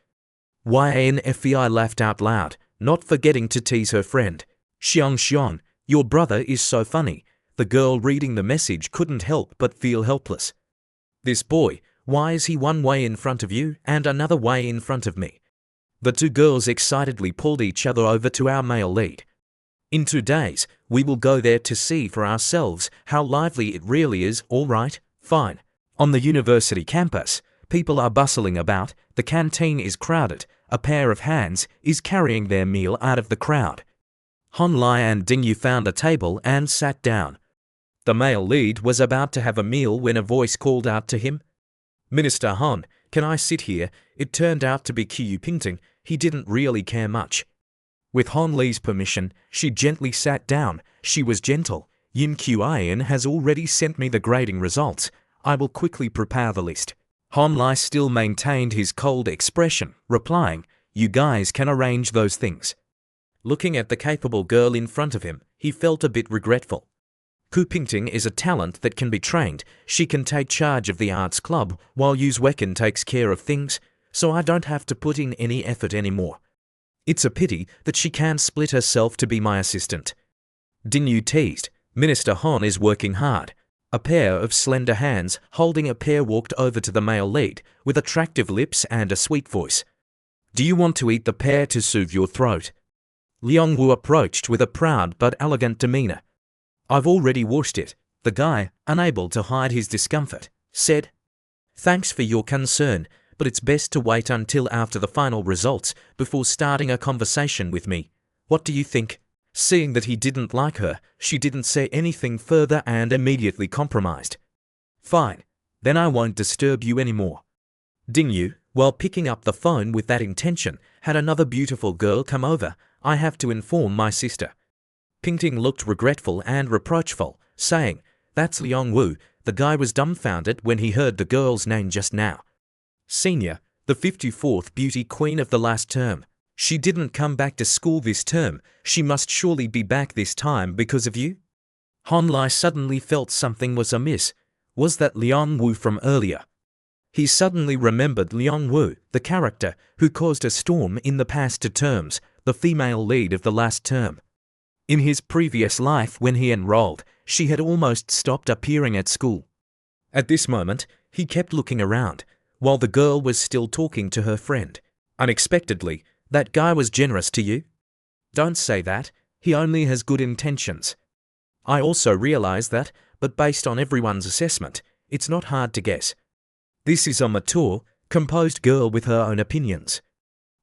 Yanfei laughed out loud, not forgetting to tease her friend. Xiong, your brother is so funny." The girl reading the message couldn't help but feel helpless. "This boy, why is he one way in front of you and another way in front of me?" The two girls excitedly pulled each other over to our male lead. "In 2 days, we will go there to see for ourselves how lively it really is. All right, fine." On the university campus, people are bustling about. The canteen is crowded. A pair of hands is carrying their meal out of the crowd. Honlai and Dingyu found a table and sat down. The male lead was about to have a meal when a voice called out to him. "Minister Hon, can I sit here?" It turned out to be Qiu Pingting. He didn't really care much. With Hon Li's permission, she gently sat down. She was gentle. "Yin Qian has already sent me the grading results. I will quickly prepare the list." Hon Li still maintained his cold expression, replying, "You guys can arrange those things." Looking at the capable girl in front of him, he felt a bit regretful. Ku Pingting is a talent that can be trained. She can take charge of the arts club while Yu Wecken takes care of things, so I don't have to put in any effort anymore. It's a pity that she can't split herself to be my assistant. Dinyu teased. Minister Hon is working hard. A pair of slender hands holding a pear walked over to the male lead with attractive lips and a sweet voice. "Do you want to eat the pear to soothe your throat?" Liang Wu approached with a proud but elegant demeanor. I've already washed it, the guy, unable to hide his discomfort, said. Thanks for your concern, but it's best to wait until after the final results before starting a conversation with me. What do you think? Seeing that he didn't like her, she didn't say anything further and immediately compromised. Fine, then I won't disturb you anymore. Ding Yu, while picking up the phone with that intention, had another beautiful girl come over. I have to inform my sister. Pingting looked regretful and reproachful, saying, That's Liang Wu. The guy was dumbfounded when he heard the girl's name just now. Senior, the 54th beauty queen of the last term. She didn't come back to school this term. She must surely be back this time because of you? Han Lai suddenly felt something was amiss. Was that Liang Wu from earlier? He suddenly remembered Liang Wu, the character who caused a storm in the past 2 terms, the female lead of the last term. In his previous life when he enrolled, she had almost stopped appearing at school. At this moment, he kept looking around, while the girl was still talking to her friend. Unexpectedly, that guy was generous to you? Don't say that, he only has good intentions. I also realize that, but based on everyone's assessment, it's not hard to guess. This is a mature, composed girl with her own opinions.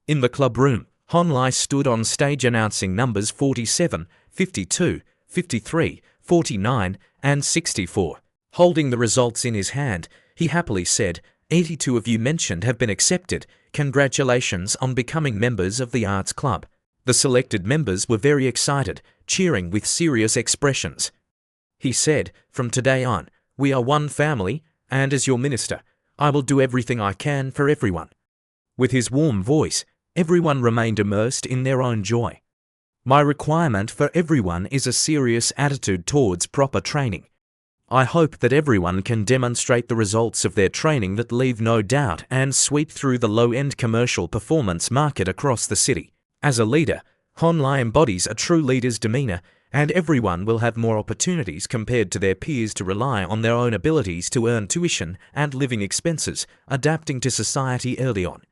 In the club room, Han Lai stood on stage announcing numbers 47, 52, 53, 49, and 64. Holding the results in his hand, he happily said, 82 of you mentioned have been accepted. Congratulations on becoming members of the Arts Club. The selected members were very excited, cheering with serious expressions. He said, From today on, we are one family, and as your minister, I will do everything I can for everyone. With his warm voice, everyone remained immersed in their own joy. My requirement for everyone is a serious attitude towards proper training. I hope that everyone can demonstrate the results of their training that leave no doubt and sweep through the low-end commercial performance market across the city. As a leader, Han Lai embodies a true leader's demeanor, and everyone will have more opportunities compared to their peers to rely on their own abilities to earn tuition and living expenses, adapting to society early on.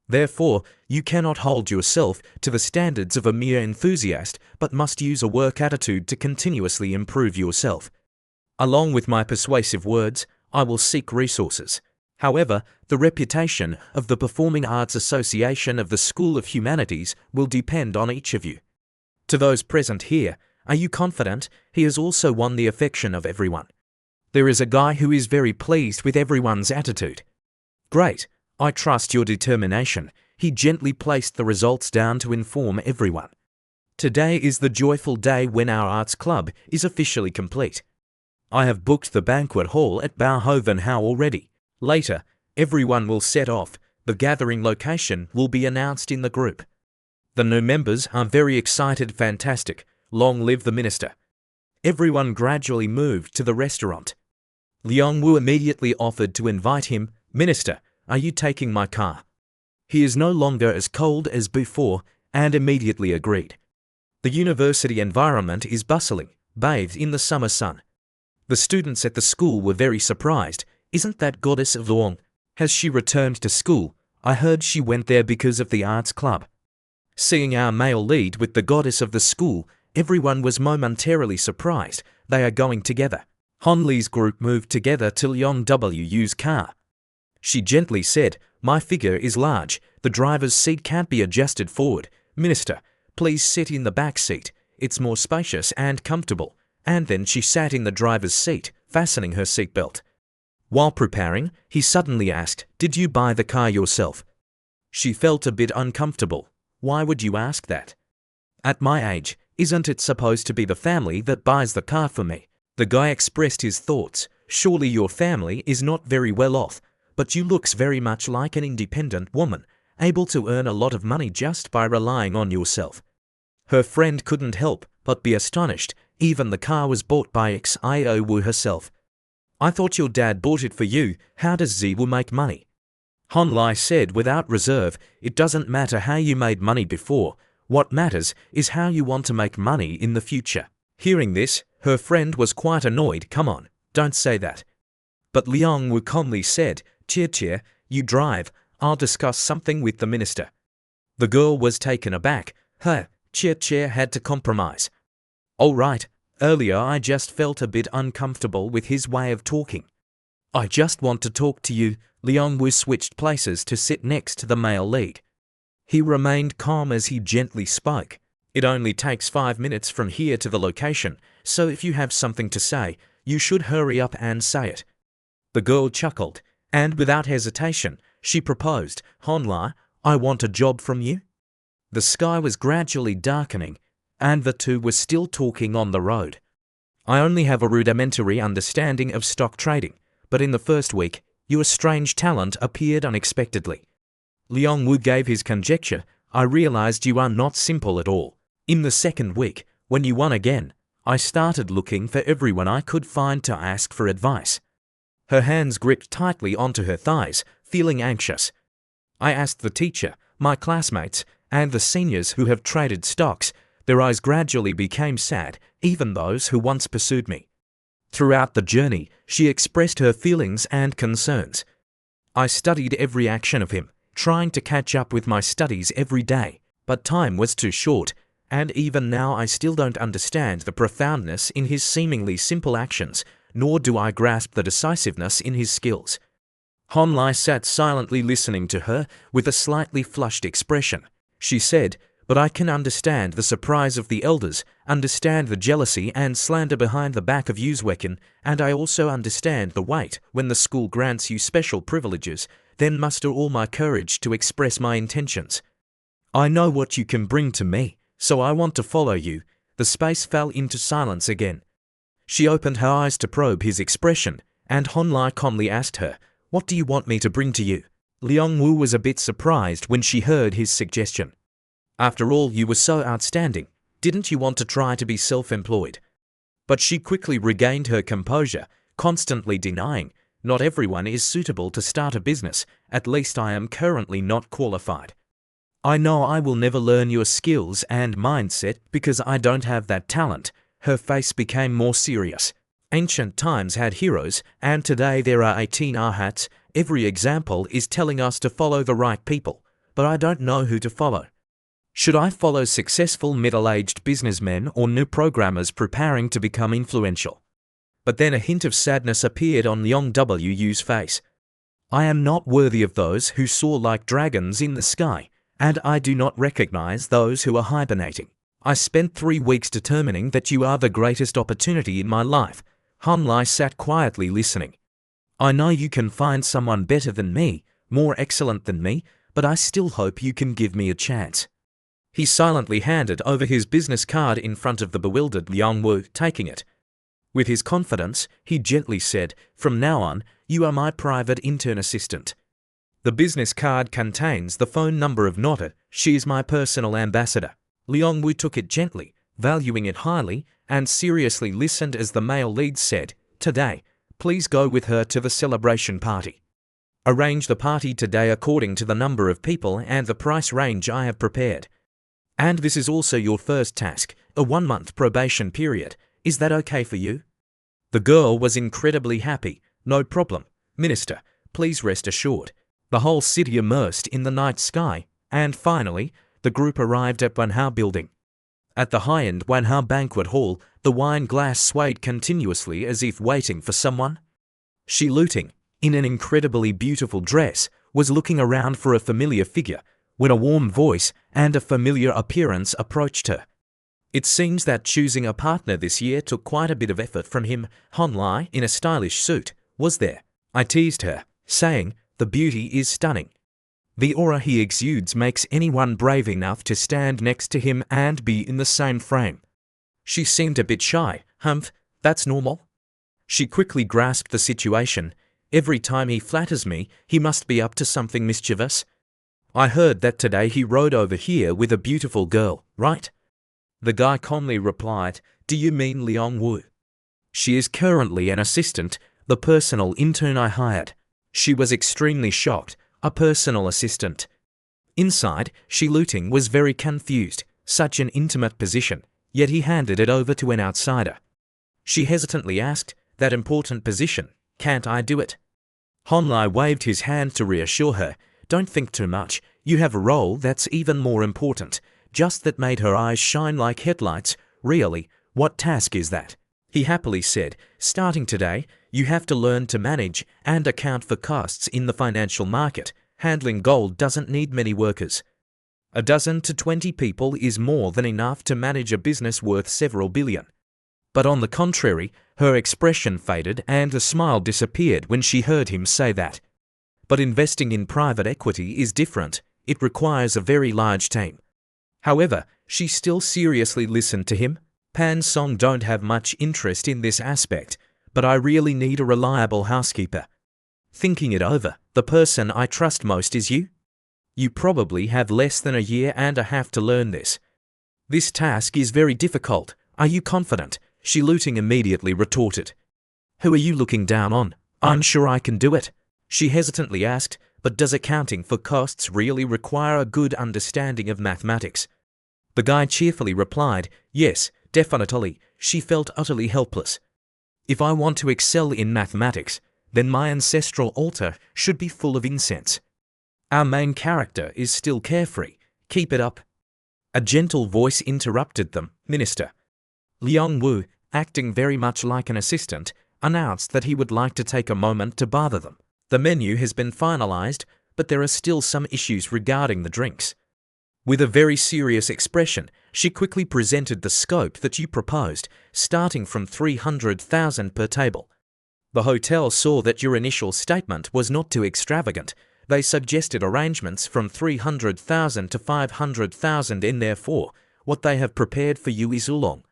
Therefore, you cannot hold yourself to the standards of a mere enthusiast, but must use a work attitude to continuously improve yourself. Along with my persuasive words, I will seek resources. However, the reputation of the Performing Arts Association of the School of Humanities will depend on each of you. To those present here, are you confident he has also won the affection of everyone? There is a guy who is very pleased with everyone's attitude. Great, I trust your determination. He gently placed the results down to inform everyone. Today is the joyful day when our arts club is officially complete. I have booked the banquet hall at Bauhoven already. Later, everyone will set off. The gathering location will be announced in the group. The new members are very excited. Fantastic. Long live the minister. Everyone gradually moved to the restaurant. Liang Wu immediately offered to invite him. Minister, are you taking my car? He is no longer as cold as before and immediately agreed. The university environment is bustling, bathed in the summer sun. The students at the school were very surprised. Isn't that goddess of Luong? Has she returned to school? I heard she went there because of the arts club. Seeing our male lead with the goddess of the school, everyone was momentarily surprised. They are going together. Han Li's group moved together to Liang Wu's car. She gently said, My figure is large. The driver's seat can't be adjusted forward. Minister, please sit in the back seat. It's more spacious and comfortable. And then she sat in the driver's seat, fastening her seatbelt. While preparing, he suddenly asked, Did you buy the car yourself? She felt a bit uncomfortable. Why would you ask that? At my age, isn't it supposed to be the family that buys the car for me? The guy expressed his thoughts. Surely your family is not very well off, but you looks very much like an independent woman, able to earn a lot of money just by relying on yourself. Her friend couldn't help but be astonished. Even the car was bought by Xiao Wu herself. I thought your dad bought it for you. How does Ziwu make money? Han Lai said without reserve, It doesn't matter how you made money before. What matters is how you want to make money in the future. Hearing this, her friend was quite annoyed. Come on, don't say that. But Liang Wu calmly said, Cheer, you drive. I'll discuss something with the minister. The girl was taken aback. Chair had to compromise. All right, earlier I just felt a bit uncomfortable with his way of talking. I just want to talk to you. Liang-woo switched places to sit next to the male lead. He remained calm as he gently spoke. It only takes 5 minutes from here to the location, so if you have something to say, you should hurry up and say it. The girl chuckled, and without hesitation, she proposed, Honla, I want a job from you. The sky was gradually darkening, and the two were still talking on the road. I only have a rudimentary understanding of stock trading, but in the first week, your strange talent appeared unexpectedly. Liang-woo gave his conjecture. I realized you are not simple at all. In the second week, when you won again, I started looking for everyone I could find to ask for advice. Her hands gripped tightly onto her thighs, feeling anxious. I asked the teacher, my classmates, and the seniors who have traded stocks. Their eyes gradually became sad, even those who once pursued me. Throughout the journey, she expressed her feelings and concerns. I studied every action of him, trying to catch up with my studies every day, but time was too short, and even now I still don't understand the profoundness in his seemingly simple actions, nor do I grasp the decisiveness in his skills. Honlai sat silently listening to her with a slightly flushed expression. She said, but I can understand the surprise of the elders, understand the jealousy and slander behind the back of Uzwekin, and I also understand the weight when the school grants you special privileges, then muster all my courage to express my intentions. I know what you can bring to me, so I want to follow you. The space fell into silence again. She opened her eyes to probe his expression, and Honlai calmly asked her, what do you want me to bring to you? Liang-woo was a bit surprised when she heard his suggestion. After all, you were so outstanding. Didn't you want to try to be self-employed? But she quickly regained her composure, constantly denying, not everyone is suitable to start a business, at least I am currently not qualified. I know I will never learn your skills and mindset because I don't have that talent. Her face became more serious. Ancient times had heroes, and today there are 18 arhats. Every example is telling us to follow the right people, but I don't know who to follow. Should I follow successful middle-aged businessmen or new programmers preparing to become influential? But then a hint of sadness appeared on Liang Wu's face. I am not worthy of those who soar like dragons in the sky, and I do not recognize those who are hibernating. I spent 3 weeks determining that you are the greatest opportunity in my life. Honlai sat quietly listening. I know you can find someone better than me, more excellent than me, but I still hope you can give me a chance. He silently handed over his business card in front of the bewildered Liang-woo, taking it. With his confidence, he gently said, from now on, you are my private intern assistant. The business card contains the phone number of Nota. She is my personal ambassador. Liang-woo took it gently, valuing it highly, and seriously listened as the male lead said, today, please go with her to the celebration party. Arrange the party today according to the number of people and the price range I have prepared. And this is also your first task, a 1-month probation period. Is that okay for you? The girl was incredibly happy. No problem, Minister, please rest assured. The whole city immersed in the night sky, and finally, the group arrived at Wanhao building. At the high-end Wanhao banquet hall, the wine glass swayed continuously as if waiting for someone. Shi Luting, in an incredibly beautiful dress, was looking around for a familiar figure, when a warm voice and a familiar appearance approached her. It seems that choosing a partner this year took quite a bit of effort from him. Honlai, in a stylish suit, was there. I teased her, saying, the beauty is stunning. The aura he exudes makes anyone brave enough to stand next to him and be in the same frame. She seemed a bit shy. Humph, that's normal. She quickly grasped the situation. Every time he flatters me, he must be up to something mischievous. I heard that today he rode over here with a beautiful girl, right? The guy calmly replied, do you mean Liang-woo? She is currently an assistant, the personal intern I hired. She was extremely shocked, a personal assistant. Inside, Shi Luting was very confused, such an intimate position, yet he handed it over to an outsider. She hesitantly asked, that important position, can't I do it? Honlai waved his hand to reassure her, don't think too much, you have a role that's even more important. just that made her eyes shine like headlights. Really, what task is that? He happily said, starting today, you have to learn to manage and account for costs in the financial market. Handling gold doesn't need many workers. A dozen to 20 people is more than enough to manage a business worth several billion. But on the contrary, her expression faded and a smile disappeared when she heard him say that. But investing in private equity is different. It requires a very large team. However, she still seriously listened to him. Pan Song don't have much interest in this aspect, but I really need a reliable housekeeper. Thinking it over, the person I trust most is you. You probably have less than a year and a half to learn this. This task is very difficult. Are you confident? Shi Luting immediately retorted. Who are you looking down on? I'm sure I can do it. She hesitantly asked, but does accounting for costs really require a good understanding of mathematics? The guy cheerfully replied, yes, definitely. She felt utterly helpless. If I want to excel in mathematics, then my ancestral altar should be full of incense. Our main character is still carefree. Keep it up. A gentle voice interrupted them. Minister. Liang Wu, acting very much like an assistant, announced that he would like to take a moment to bother them. The menu has been finalized, but there are still some issues regarding the drinks. With a very serious expression, she quickly presented the scope that you proposed, starting from 300,000 per table. The hotel saw that your initial statement was not too extravagant. They suggested arrangements from 300,000 to 500,000 and therefore, what they have prepared for you is oolong.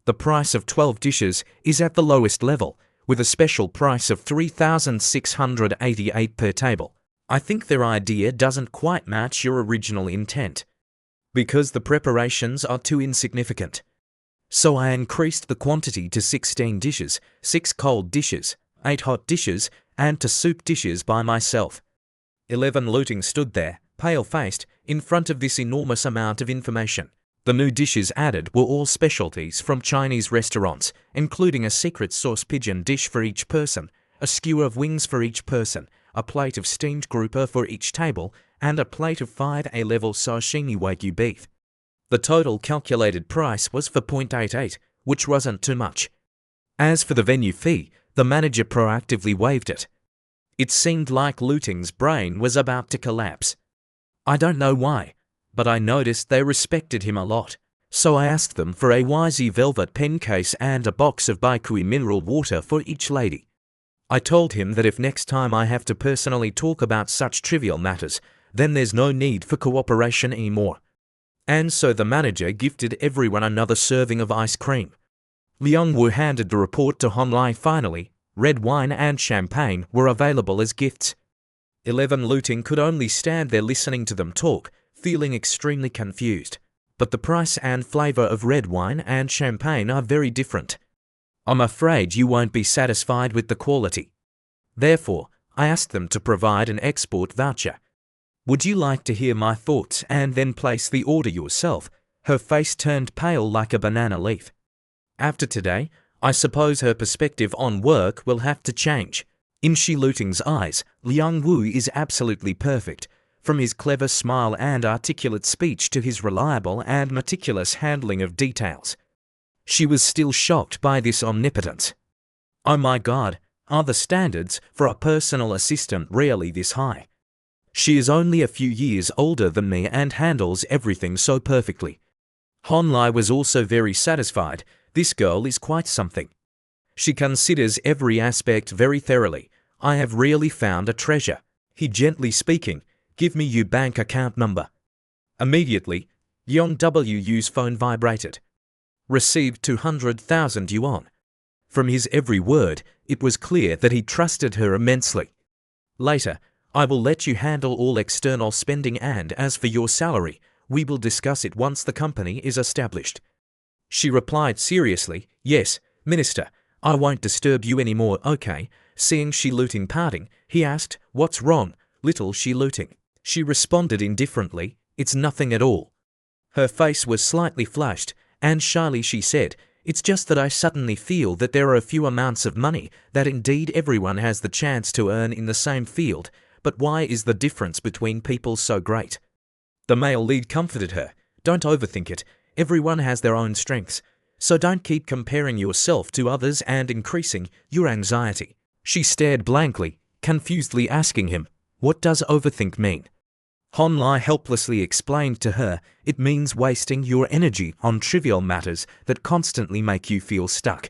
The price of 12 dishes is at the lowest level, with a special price of 3,688 per table. I think their idea doesn't quite match your original intent, because the preparations are too insignificant. So I increased the quantity to 16 dishes, 6 cold dishes, 8 hot dishes, and 2 soup dishes by myself. 11 Luting stood there, pale-faced, in front of this enormous amount of information. The new dishes added were all specialties from Chinese restaurants, including a secret sauce pigeon dish for each person, a skewer of wings for each person, a plate of steamed grouper for each table, and a plate of 5 A-level sashimi wagyu beef. The total calculated price was for 0.88, which wasn't too much. As for the venue fee, the manager proactively waived it. It seemed like Luting's brain was about to collapse. I don't know why, but I noticed they respected him a lot. So I asked them for a YZ velvet pen case and a box of Baikui mineral water for each lady. I told him that if next time I have to personally talk about such trivial matters, then there's no need for cooperation anymore. And so the manager gifted everyone another serving of ice cream. Liang Wu handed the report to Hon Lai finally. Red wine and champagne were available as gifts. 11 Luting could only stand there listening to them talk, feeling extremely confused. But the price and flavour of red wine and champagne are very different. I'm afraid you won't be satisfied with the quality. Therefore, I asked them to provide an export voucher. Would you like to hear my thoughts and then place the order yourself? Her face turned pale like a banana leaf. After today, I suppose her perspective on work will have to change. In Shi Luting's eyes, Liang Wu is absolutely perfect, from his clever smile and articulate speech to his reliable and meticulous handling of details. She was still shocked by this omnipotence. Oh my God, are the standards for a personal assistant really this high? She is only a few years older than me and handles everything so perfectly. Hon Lai was also very satisfied. This girl is quite something. She considers every aspect very thoroughly. I have really found a treasure. He gently speaking, give me your bank account number. Immediately, Yong Wu's phone vibrated. Received 200,000 yuan. From his every word, it was clear that he trusted her immensely. Later, I will let you handle all external spending and as for your salary, we will discuss it once the company is established. She replied seriously, yes, Minister, I won't disturb you anymore, okay? Seeing Shi Luting parting, he asked, what's wrong, little Shi Luting? She responded indifferently, it's nothing at all. Her face was slightly flushed, and shyly she said, it's just that I suddenly feel that there are a few amounts of money that indeed everyone has the chance to earn in the same field, but why is the difference between people so great? The male lead comforted her. Don't overthink it. Everyone has their own strengths. So don't keep comparing yourself to others and increasing your anxiety. She stared blankly, confusedly asking him, what does overthink mean? Han Lai helplessly explained to her, it means wasting your energy on trivial matters that constantly make you feel stuck.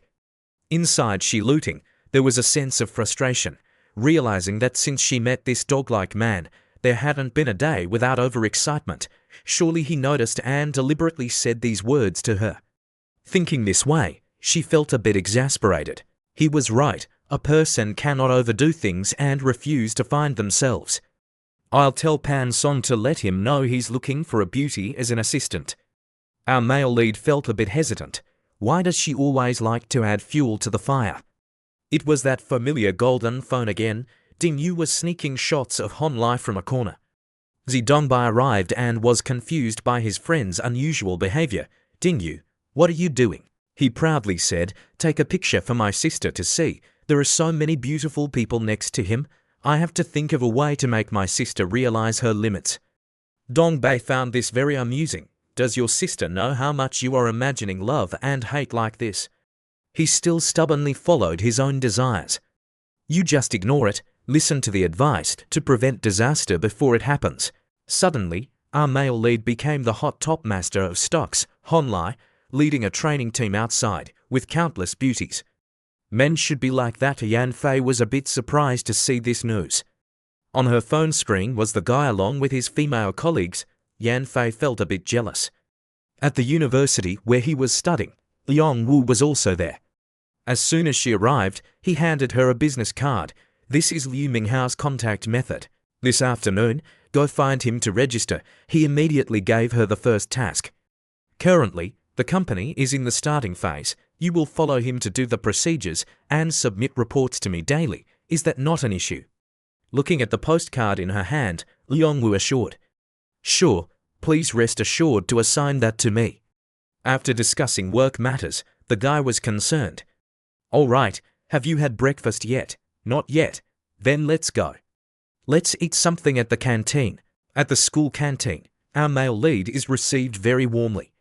Inside Shi Luting, there was a sense of frustration, realizing that since she met this dog-like man, there hadn't been a day without overexcitement. Surely he noticed and deliberately said these words to her. Thinking this way, she felt a bit exasperated. He was right, a person cannot overdo things and refuse to find themselves. I'll tell Pan Song to let him know he's looking for a beauty as an assistant. Our male lead felt a bit hesitant. Why does she always like to add fuel to the fire? It was that familiar golden phone again. Ding Yu was sneaking shots of Han Lai from a corner. Zi Dongbai arrived and was confused by his friend's unusual behavior. Ding Yu, what are you doing? He proudly said, take a picture for my sister to see. There are so many beautiful people next to him. I have to think of a way to make my sister realize her limits. Dongbei found this very amusing. Does your sister know how much you are imagining love and hate like this? He still stubbornly followed his own desires. You just ignore it. Listen to the advice to prevent disaster before it happens. Suddenly, our male lead became the hot top master of stocks, Han Lai, leading a training team outside, with countless beauties. Men should be like that. Yan Fei was a bit surprised to see this news. On her phone screen was the guy along with his female colleagues. Yan Fei felt a bit jealous. At the university where he was studying, Liang Wu was also there. As soon as she arrived, he handed her a business card. This is Liu Minghao's contact method. This afternoon, go find him to register. He immediately gave her the first task. Currently, the company is in the starting phase. You will follow him to do the procedures and submit reports to me daily. Is that not an issue? Looking at the postcard in her hand, Liang Wu assured. Sure, please rest assured to assign that to me. After discussing work matters, the guy was concerned. All right, have you had breakfast yet? Not yet. Then let's go. Let's eat something at the canteen. At the school canteen, our male lead is received very warmly.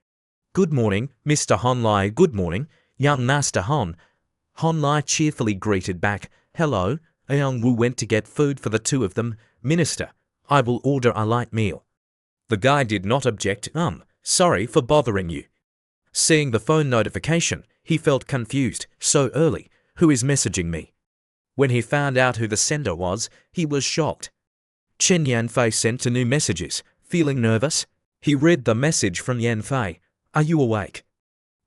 Good morning, Mr. Han Lai. Good morning, young Master Han. Han Lai cheerfully greeted back. Hello. Liang Wu went to get food for the two of them. Minister, I will order a light meal. The guy did not object. Sorry for bothering you. Seeing the phone notification, he felt confused. So early. Who is messaging me? When he found out who the sender was, he was shocked. Chen Yanfei sent 2 new messages. Feeling nervous? He read the message from Yanfei. Are you awake?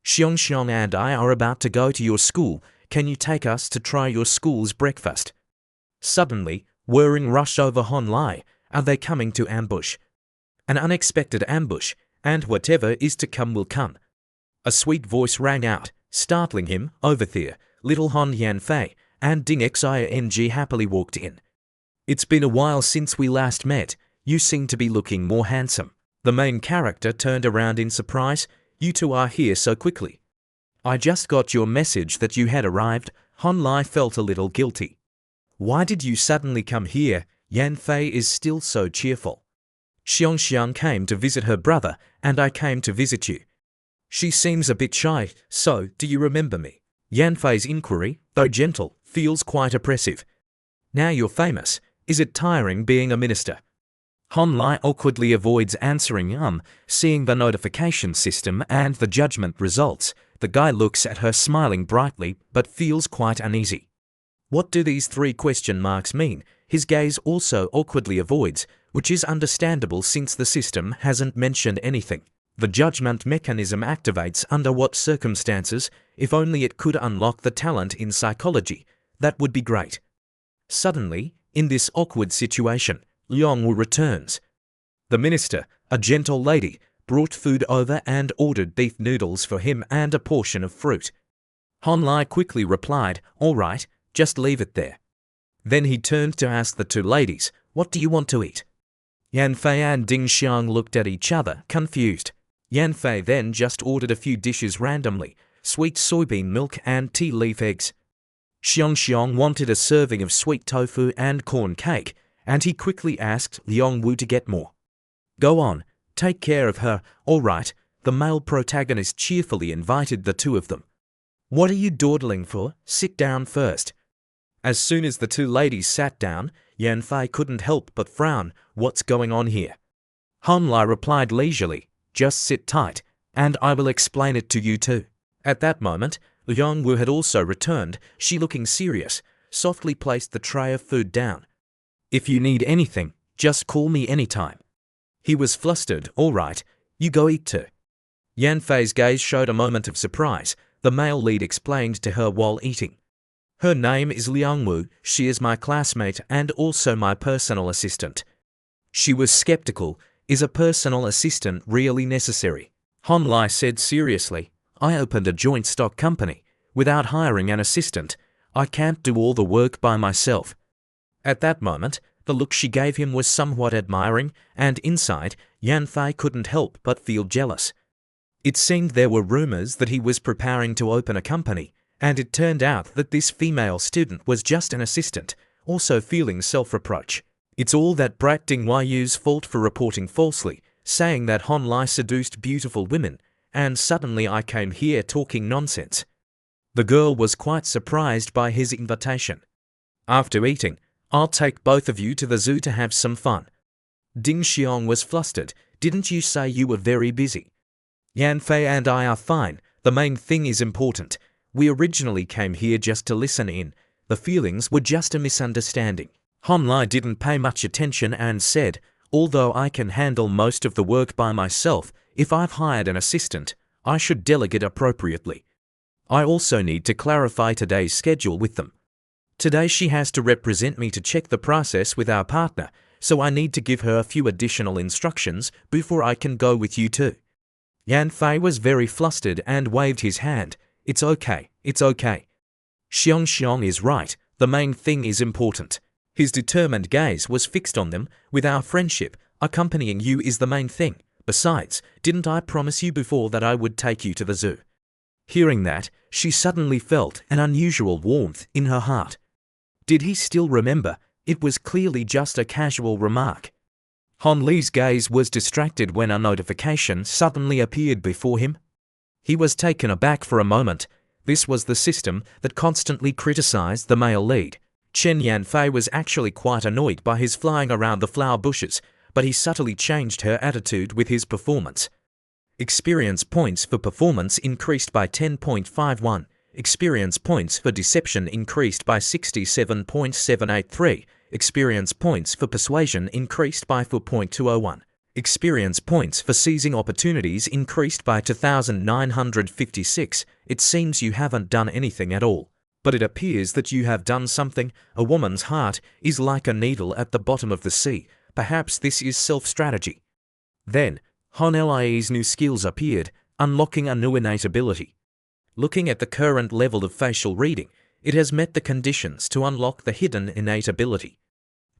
Xiong and I are about to go to your school. Can you take us to try your school's breakfast? Suddenly, whirring rushed over Han Lai. Are they coming to ambush? An unexpected ambush, and whatever is to come will come. A sweet voice rang out, startling him. Over there, little Han Yanfei and Ding Xing happily walked in. It's been a while since we last met. You seem to be looking more handsome. The main character turned around in surprise. You two are here so quickly. I just got your message that you had arrived. Han Lai felt a little guilty. Why did you suddenly come here? Yanfei is still so cheerful. Xiong came to visit her brother, and I came to visit you. She seems a bit shy, so do you remember me? Yanfei's inquiry, though gentle, feels quite oppressive. Now you're famous. Is it tiring being a minister? Han Lai awkwardly avoids answering seeing the notification system and the judgment results. The guy looks at her smiling brightly but feels quite uneasy. What do these 3 question marks mean? His gaze also awkwardly avoids, which is understandable since the system hasn't mentioned anything. The judgment mechanism activates under what circumstances? If only it could unlock the talent in psychology. That would be great. Suddenly, in this awkward situation, Liang Wu returns. The minister, a gentle lady, brought food over and ordered beef noodles for him and a portion of fruit. Han Lai quickly replied, all right, just leave it there. Then he turned to ask the 2 ladies, what do you want to eat? Yanfei and Ding Xiang looked at each other, confused. Yanfei then just ordered a few dishes randomly, sweet soybean milk and tea leaf eggs. Xiong wanted a serving of sweet tofu and corn cake, and he quickly asked Liang Wu to get more. Go on, Take care of her, all right, the male protagonist cheerfully invited the two of them. What are you dawdling for? Sit down first. As soon as the two ladies sat down, Yanfei couldn't help but frown. What's going on here? Honlai replied leisurely, just sit tight, and I will explain it to you too. At that moment, Liangwu had also returned, she looking serious, softly placed the tray of food down. If you need anything, just call me anytime. He was flustered. All right, you go eat too. Yanfei's gaze showed a moment of surprise. The male lead explained to her while eating. Her name is Liangwu, she is my classmate and also my personal assistant. She was skeptical. Is a personal assistant really necessary? Honlai said seriously, I opened a joint stock company. Without hiring an assistant, I can't do all the work by myself. At that moment, the look she gave him was somewhat admiring, and inside, Yanfei couldn't help but feel jealous. It seemed there were rumors that he was preparing to open a company, and it turned out that this female student was just an assistant, also feeling self-reproach. It's all that brat Ding Yu's fault for reporting falsely, saying that Honlai seduced beautiful women, and suddenly I came here talking nonsense. The girl was quite surprised by his invitation. After eating, I'll take both of you to the zoo to have some fun. Ding Xiong was flustered. Didn't you say you were very busy? Yanfei and I are fine. The main thing is important. We originally came here just to listen in. The feelings were just a misunderstanding. Honlai didn't pay much attention and said, although I can handle most of the work by myself, if I've hired an assistant, I should delegate appropriately. I also need to clarify today's schedule with them. Today she has to represent me to check the process with our partner, so I need to give her a few additional instructions before I can go with you too. Yanfei was very flustered and waved his hand. It's okay, it's okay. Xiong is right, the main thing is important. His determined gaze was fixed on them. With our friendship, accompanying you is the main thing. Besides, didn't I promise you before that I would take you to the zoo? Hearing that, she suddenly felt an unusual warmth in her heart. Did he still remember? It was clearly just a casual remark. Hon Li's gaze was distracted when a notification suddenly appeared before him. He was taken aback for a moment. This was the system that constantly criticized the male lead. Chen Yanfei was actually quite annoyed by his flying around the flower bushes, but he subtly changed her attitude with his performance. Experience points for performance increased by 10.51. Experience points for deception increased by 67.783. Experience points for persuasion increased by 4.201. Experience points for seizing opportunities increased by 2,956. It seems you haven't done anything at all. But it appears that you have done something. A woman's heart is like a needle at the bottom of the sea. Perhaps this is self-strategy. Then, Hon Li's new skills appeared, unlocking a new innate ability. Looking at the current level of facial reading, it has met the conditions to unlock the hidden innate ability.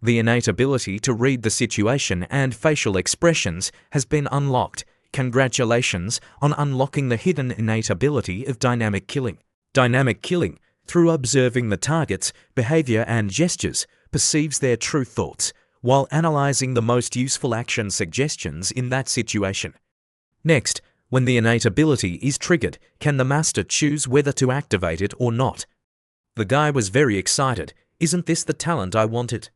The innate ability to read the situation and facial expressions has been unlocked. Congratulations on unlocking the hidden innate ability of dynamic killing. Dynamic killing, through observing the target's behavior and gestures, perceives their true thoughts, while analyzing the most useful action suggestions in that situation. Next, when the innate ability is triggered, can the master choose whether to activate it or not? The guy was very excited. Isn't this the talent I wanted?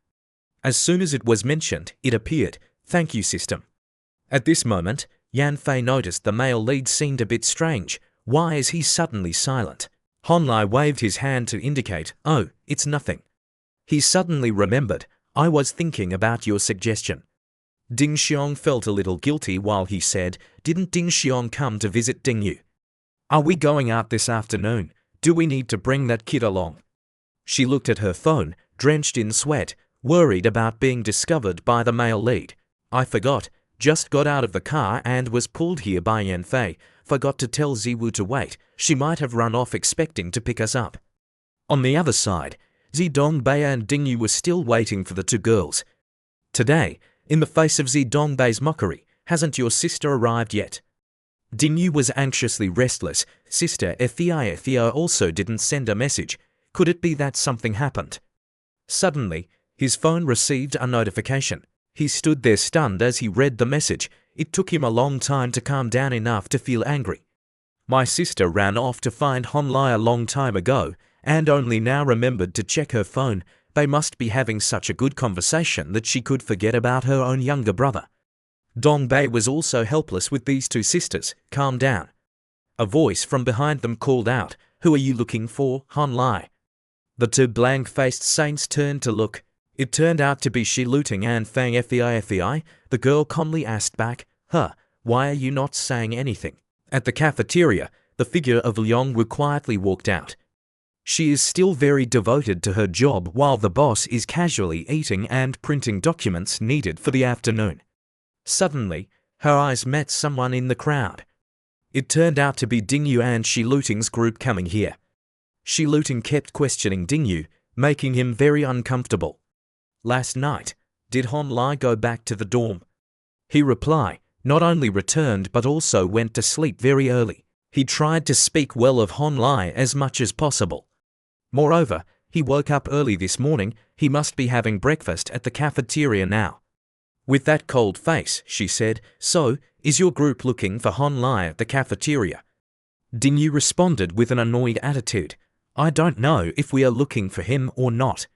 As soon as it was mentioned, it appeared. Thank you, system. At this moment, Yanfei noticed the male lead seemed a bit strange. Why is he suddenly silent? Honlai waved his hand to indicate, oh, it's nothing. He suddenly remembered, I was thinking about your suggestion. Ding Xiong felt a little guilty while he said, didn't Ding Xiong come to visit Ding Yu? Are we going out this afternoon? Do we need to bring that kid along? She looked at her phone, drenched in sweat, worried about being discovered by the male lead. I forgot, just got out of the car and was pulled here by Yanfei. Forgot to tell Ziwu to wait. She might have run off expecting to pick us up. On the other side, Zidongbei and Dingyu were still waiting for the two girls. Today, in the face of Zidongbei's mockery, hasn't your sister arrived yet? Dingyu was anxiously restless. Sister Ethia also didn't send a message. Could it be that something happened? Suddenly, his phone received a notification. He stood there stunned as he read the message. It took him a long time to calm down enough to feel angry. My sister ran off to find Honlai a long time ago, and only now remembered to check her phone. They must be having such a good conversation that she could forget about her own younger brother. Dongbei was also helpless with these two sisters. Calm down. A voice from behind them called out, "Who are you looking for, Honlai?" The two blank-faced saints turned to look. It turned out to be Shi Luting and Fang Fei. The girl calmly asked back, why are you not saying anything?" At the cafeteria, the figure of Liang Wu quietly walked out. She is still very devoted to her job while the boss is casually eating and printing documents needed for the afternoon. Suddenly, her eyes met someone in the crowd. It turned out to be Dingyu and Shi Luting's group coming here. Shi Luting kept questioning Dingyu, making him very uncomfortable. "Last night, did Honlai go back to the dorm?" He replied, not only returned but also went to sleep very early. He tried to speak well of Honlai as much as possible. Moreover, he woke up early this morning. He must be having breakfast at the cafeteria now. With that cold face, she said, "So, is your group looking for Honlai at the cafeteria?" Dingyu responded with an annoyed attitude. "I don't know if we are looking for him or not.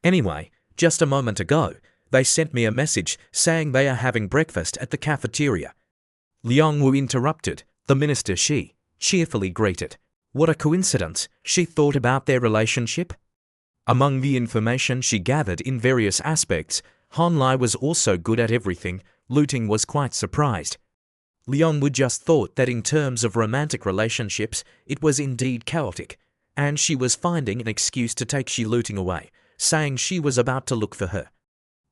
Anyway, just a moment ago, they sent me a message saying they are having breakfast at the cafeteria." Liang Wu interrupted. The minister Shi cheerfully greeted. What a coincidence. She thought about their relationship. Among the information she gathered in various aspects, Honlai was also good at everything. Luting was quite surprised. Liang Wu just thought that in terms of romantic relationships, it was indeed chaotic, and she was finding an excuse to take Shi Luting away, saying she was about to look for her.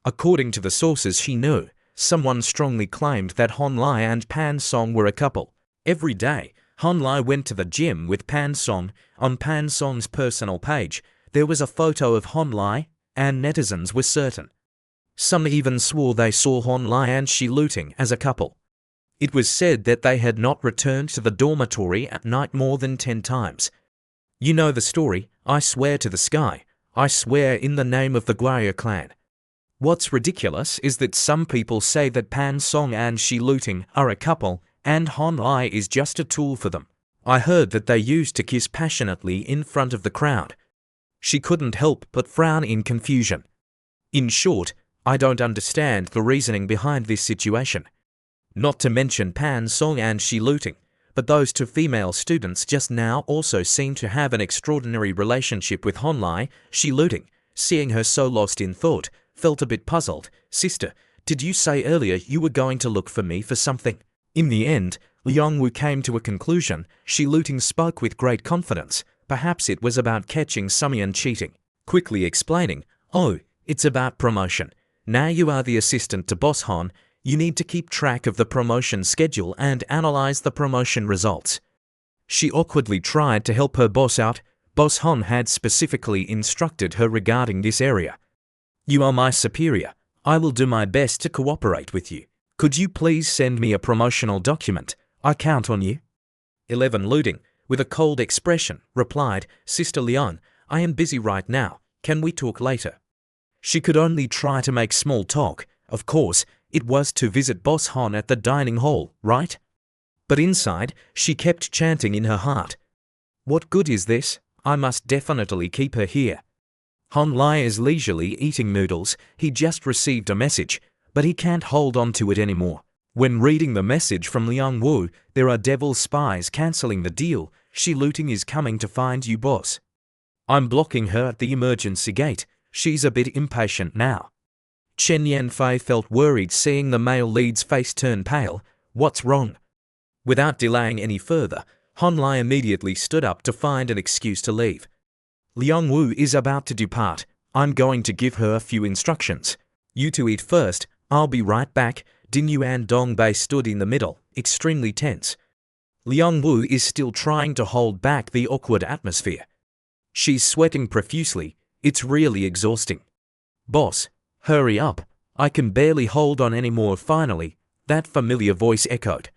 According to the sources she knew, someone strongly claimed that Honlai and Pan Song were a couple. Every day, Honlai went to the gym with Pan Song. On Pan Song's personal page, there was a photo of Honlai, and netizens were certain. Some even swore they saw Honlai and Shi Luting as a couple. It was said that they had not returned to the dormitory at night more than 10 times. You know the story. I swear to the sky. I swear in the name of the Guaya clan. What's ridiculous is that some people say that Pan Song and Shi Luting are a couple, and Honlai is just a tool for them. I heard that they used to kiss passionately in front of the crowd. She couldn't help but frown in confusion. In short, I don't understand the reasoning behind this situation. Not to mention Pan Song and Shi Luting, but those two female students just now also seem to have an extraordinary relationship with Honlai. Shi Luting, seeing her so lost in thought, felt a bit puzzled. "Sister, did you say earlier you were going to look for me for something?" In the end, Liang Wu came to a conclusion. Shi Luting spoke with great confidence. Perhaps it was about catching Sumian cheating. Quickly explaining, "Oh, it's about promotion. Now you are the assistant to Boss Hon. You need to keep track of the promotion schedule and analyze the promotion results." She awkwardly tried to help her boss out. Boss Hon had specifically instructed her regarding this area. "You are my superior. I will do my best to cooperate with you. Could you please send me a promotional document? I count on you." 11 Luting, with a cold expression, replied, "Sister Liang, I am busy right now. Can we talk later?" She could only try to make small talk. Of course, it was to visit Boss Hon at the dining hall, right? But inside, she kept chanting in her heart, "What good is this? I must definitely keep her here." Honlai is leisurely eating noodles. He just received a message, but he can't hold on to it anymore. When reading the message from Liang Wu, there are devil spies cancelling the deal. Shi Luting is coming to find you, boss. I'm blocking her at the emergency gate. She's a bit impatient now. Chen Yanfei felt worried seeing the male lead's face turn pale. What's wrong? Without delaying any further, Honlai immediately stood up to find an excuse to leave. Liang Wu is about to depart. I'm going to give her a few instructions. You two eat first. I'll be right back. Dingyu and Dongbei stood in the middle, extremely tense. Liang Wu is still trying to hold back the awkward atmosphere. She's sweating profusely. It's really exhausting. Boss, hurry up. I can barely hold on anymore. Finally, that familiar voice echoed.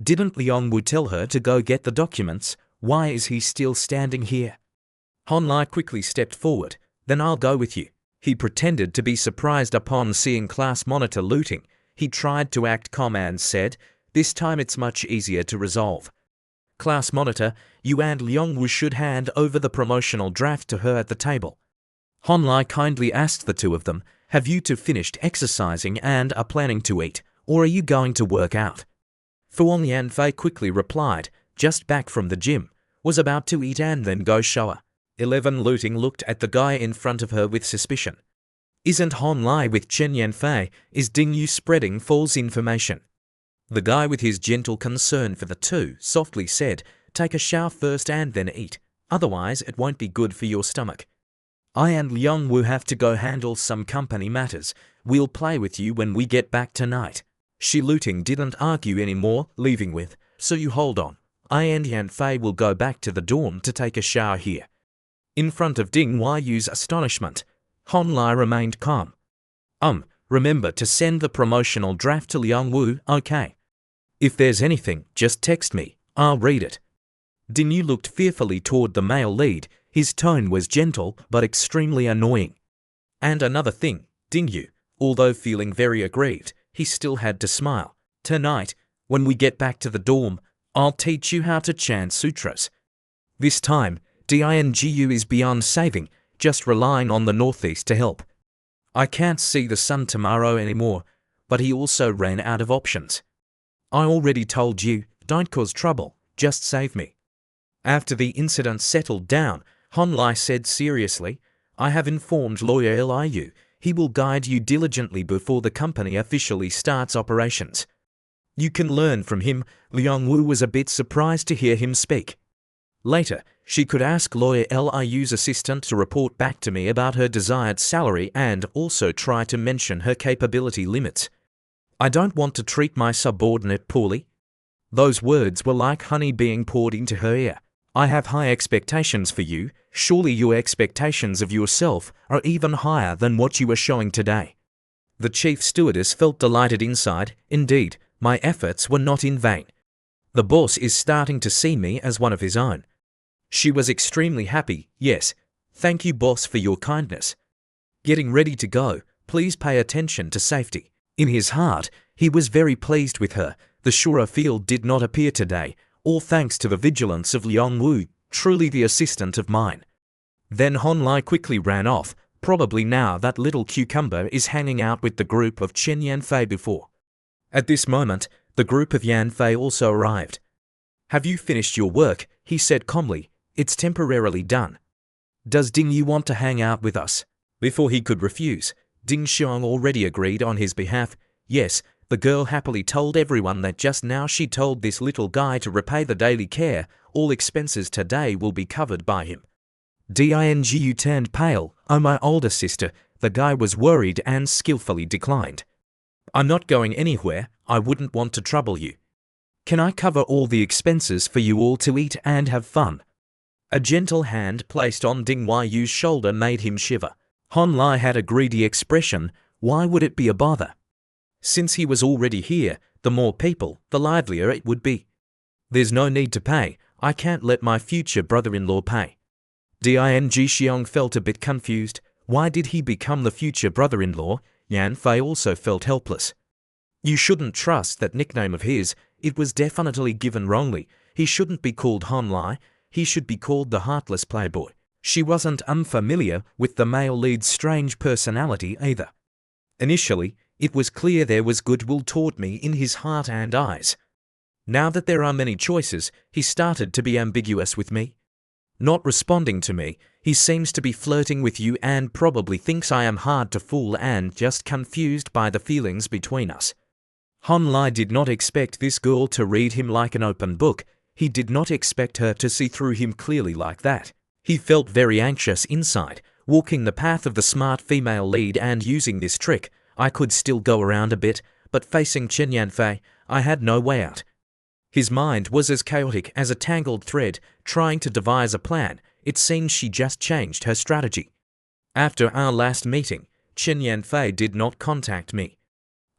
Didn't Liang Wu tell her to go get the documents? Why is he still standing here? Honlai quickly stepped forward. Then I'll go with you. He pretended to be surprised upon seeing class monitor looting. He tried to act calm and said, "This time it's much easier to resolve. Class monitor, you and Liangwu should hand over the promotional draft to her at the table." Honlai kindly asked the two of them, "Have you two finished exercising and are planning to eat, or are you going to work out?" Fuang Yanfei quickly replied, "Just back from the gym, was about to eat and then go shower." 11 Looting looked at the guy in front of her with suspicion. "Isn't Honlai with Chen Yanfei? Is Dingyu spreading false information?" The guy with his gentle concern for the two softly said, "Take a shower first and then eat, otherwise it won't be good for your stomach. I and Liang will have to go handle some company matters. We'll play with you when we get back tonight." Shi Looting didn't argue anymore, leaving with, "So you hold on. I and Yanfei will go back to the dorm to take a shower here." In front of Ding Yu's astonishment, Honlai remained calm. Remember to send the promotional draft to Liangwu, okay? If there's anything, just text me, I'll read it." Dingyu looked fearfully toward the male lead. His tone was gentle but extremely annoying. And another thing, Dingyu, although feeling very aggrieved, he still had to smile. "Tonight, when we get back to the dorm, I'll teach you how to chant sutras. This time, Dingu is beyond saving, just relying on the northeast to help. I can't see the sun tomorrow anymore," but he also ran out of options. "I already told you, don't cause trouble, just save me." After the incident settled down, Honlai said seriously, "I have informed Lawyer Liu. He will guide you diligently before the company officially starts operations. You can learn from him." Liangwu was a bit surprised to hear him speak. Later, she could ask Lawyer Liu's assistant to report back to me about her desired salary and also try to mention her capability limits. "I don't want to treat my subordinate poorly." Those words were like honey being poured into her ear. "I have high expectations for you. Surely your expectations of yourself are even higher than what you are showing today." The chief stewardess felt delighted inside. "Indeed, my efforts were not in vain. The boss is starting to see me as one of his own." She was extremely happy. "Yes, thank you, boss, for your kindness. Getting ready to go, please pay attention to safety." In his heart, he was very pleased with her. The Shura field did not appear today, all thanks to the vigilance of Liangwu, truly the assistant of mine. Then Honlai quickly ran off, probably now that little cucumber is hanging out with the group of Chen Yanfei before. At this moment, the group of Yanfei also arrived. "Have you finished your work?" he said calmly. "It's temporarily done. Does Dingyu want to hang out with us?" Before he could refuse, Ding Xiong already agreed on his behalf. Yes, the girl happily told everyone that just now she told this little guy to repay the daily care. All expenses today will be covered by him. Dingu turned pale. "Oh, my older sister." The guy was worried and skillfully declined. "I'm not going anywhere. I wouldn't want to trouble you. Can I cover all the expenses for you all to eat and have fun?" A gentle hand placed on Ding Yu's shoulder made him shiver. Honlai had a greedy expression. Why would it be a bother? Since he was already here, the more people, the livelier it would be. "There's no need to pay. I can't let my future brother-in-law pay." Ding Xiong felt a bit confused. Why did he become the future brother-in-law? Yanfei also felt helpless. You shouldn't trust that nickname of his. It was definitely given wrongly. He shouldn't be called Honlai. He should be called the Heartless Playboy. She wasn't unfamiliar with the male lead's strange personality either. Initially, it was clear there was goodwill toward me in his heart and eyes. Now that there are many choices, he started to be ambiguous with me. Not responding to me, he seems to be flirting with you and probably thinks I am hard to fool and just confused by the feelings between us. Honlai did not expect this girl to read him like an open book. He did not expect her to see through him clearly like that. He felt very anxious inside, walking the path of the smart female lead and using this trick. I could still go around a bit, but facing Chen Yanfei, I had no way out. His mind was as chaotic as a tangled thread, trying to devise a plan. It seemed she just changed her strategy. After our last meeting, Chen Yanfei did not contact me.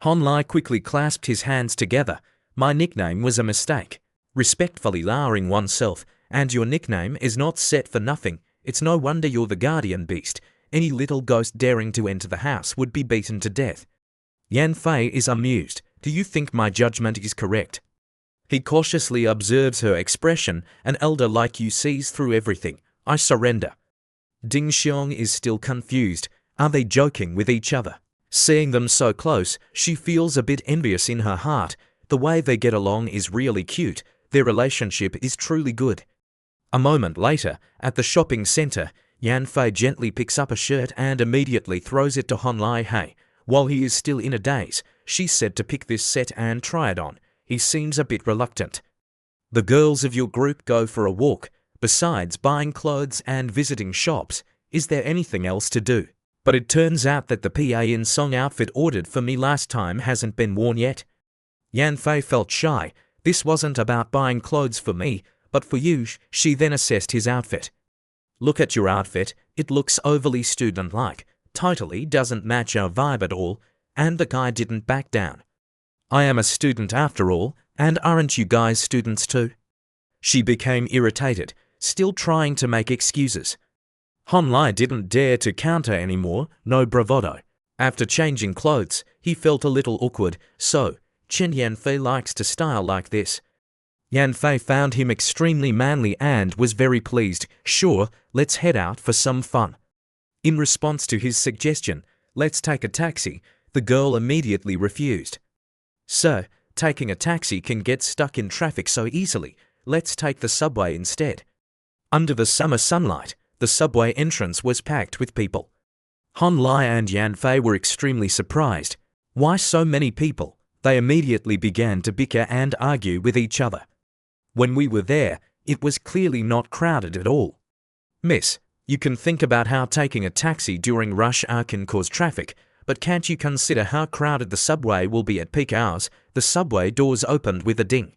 Honlai quickly clasped his hands together. My nickname was a mistake. Respectfully lowering oneself, and your nickname is not set for nothing. It's no wonder you're the guardian beast. any little ghost daring to enter the house would be beaten to death. Yan Fei is amused. Do you think my judgment is correct? He cautiously observes her expression. An elder like you sees through everything. I surrender. Ding Xiong is still confused. Are they joking with each other? Seeing them so close, she feels a bit envious in her heart. The way they get along is really cute. Their relationship is truly good. A moment later, at the shopping center, Yan Fei gently picks up a shirt and immediately throws it to Hon Lai Hei. While he is still in a daze, she's said to pick this set and try it on. He seems a bit reluctant. The girls of your group go for a walk. Besides buying clothes and visiting shops, is there anything else to do? But it turns out that the PA in song outfit ordered for me last time hasn't been worn yet. Yan Fei felt shy. This wasn't about buying clothes for me, but for you. She then assessed his outfit. Look at your outfit. It looks overly student-like. Totally doesn't match our vibe at all, and the guy didn't back down. I am a student after all, and aren't you guys students too? She became irritated, still trying to make excuses. Hon Lai didn't dare to counter anymore, no bravado. After changing clothes, he felt a little awkward, so Chen Yan Fei likes to style like this. Yan Fei found him extremely manly and was very pleased. Sure, let's head out for some fun. In response to his suggestion, let's take a taxi, the girl immediately refused. Sir, taking a taxi can get stuck in traffic so easily. Let's take the subway instead. Under the summer sunlight, the subway entrance was packed with people. Hon Lai and Yan Fei were extremely surprised. Why so many people? They immediately began to bicker and argue with each other. When we were there, it was clearly not crowded at all. Miss, you can think about how taking a taxi during rush hour can cause traffic, but can't you consider how crowded the subway will be at peak hours? The subway doors opened with a ding.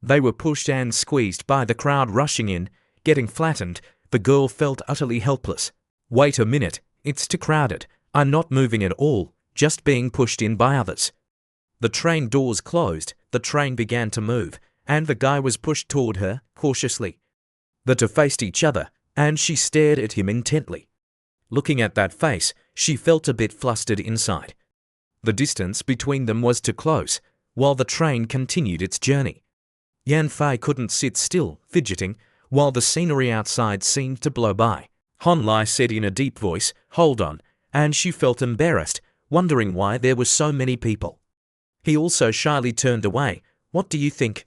They were pushed and squeezed by the crowd rushing in, getting flattened. The girl felt utterly helpless. Wait a minute, it's too crowded. I'm not moving at all, just being pushed in by others. The train doors closed, the train began to move, and the guy was pushed toward her, cautiously. The two faced each other, and she stared at him intently. Looking at that face, she felt a bit flustered inside. The distance between them was too close, while the train continued its journey. Yan Fei couldn't sit still, fidgeting, while the scenery outside seemed to blow by. Hon Lai said in a deep voice, "Hold on," and she felt embarrassed, wondering why there were so many people. He also shyly turned away. What do you think?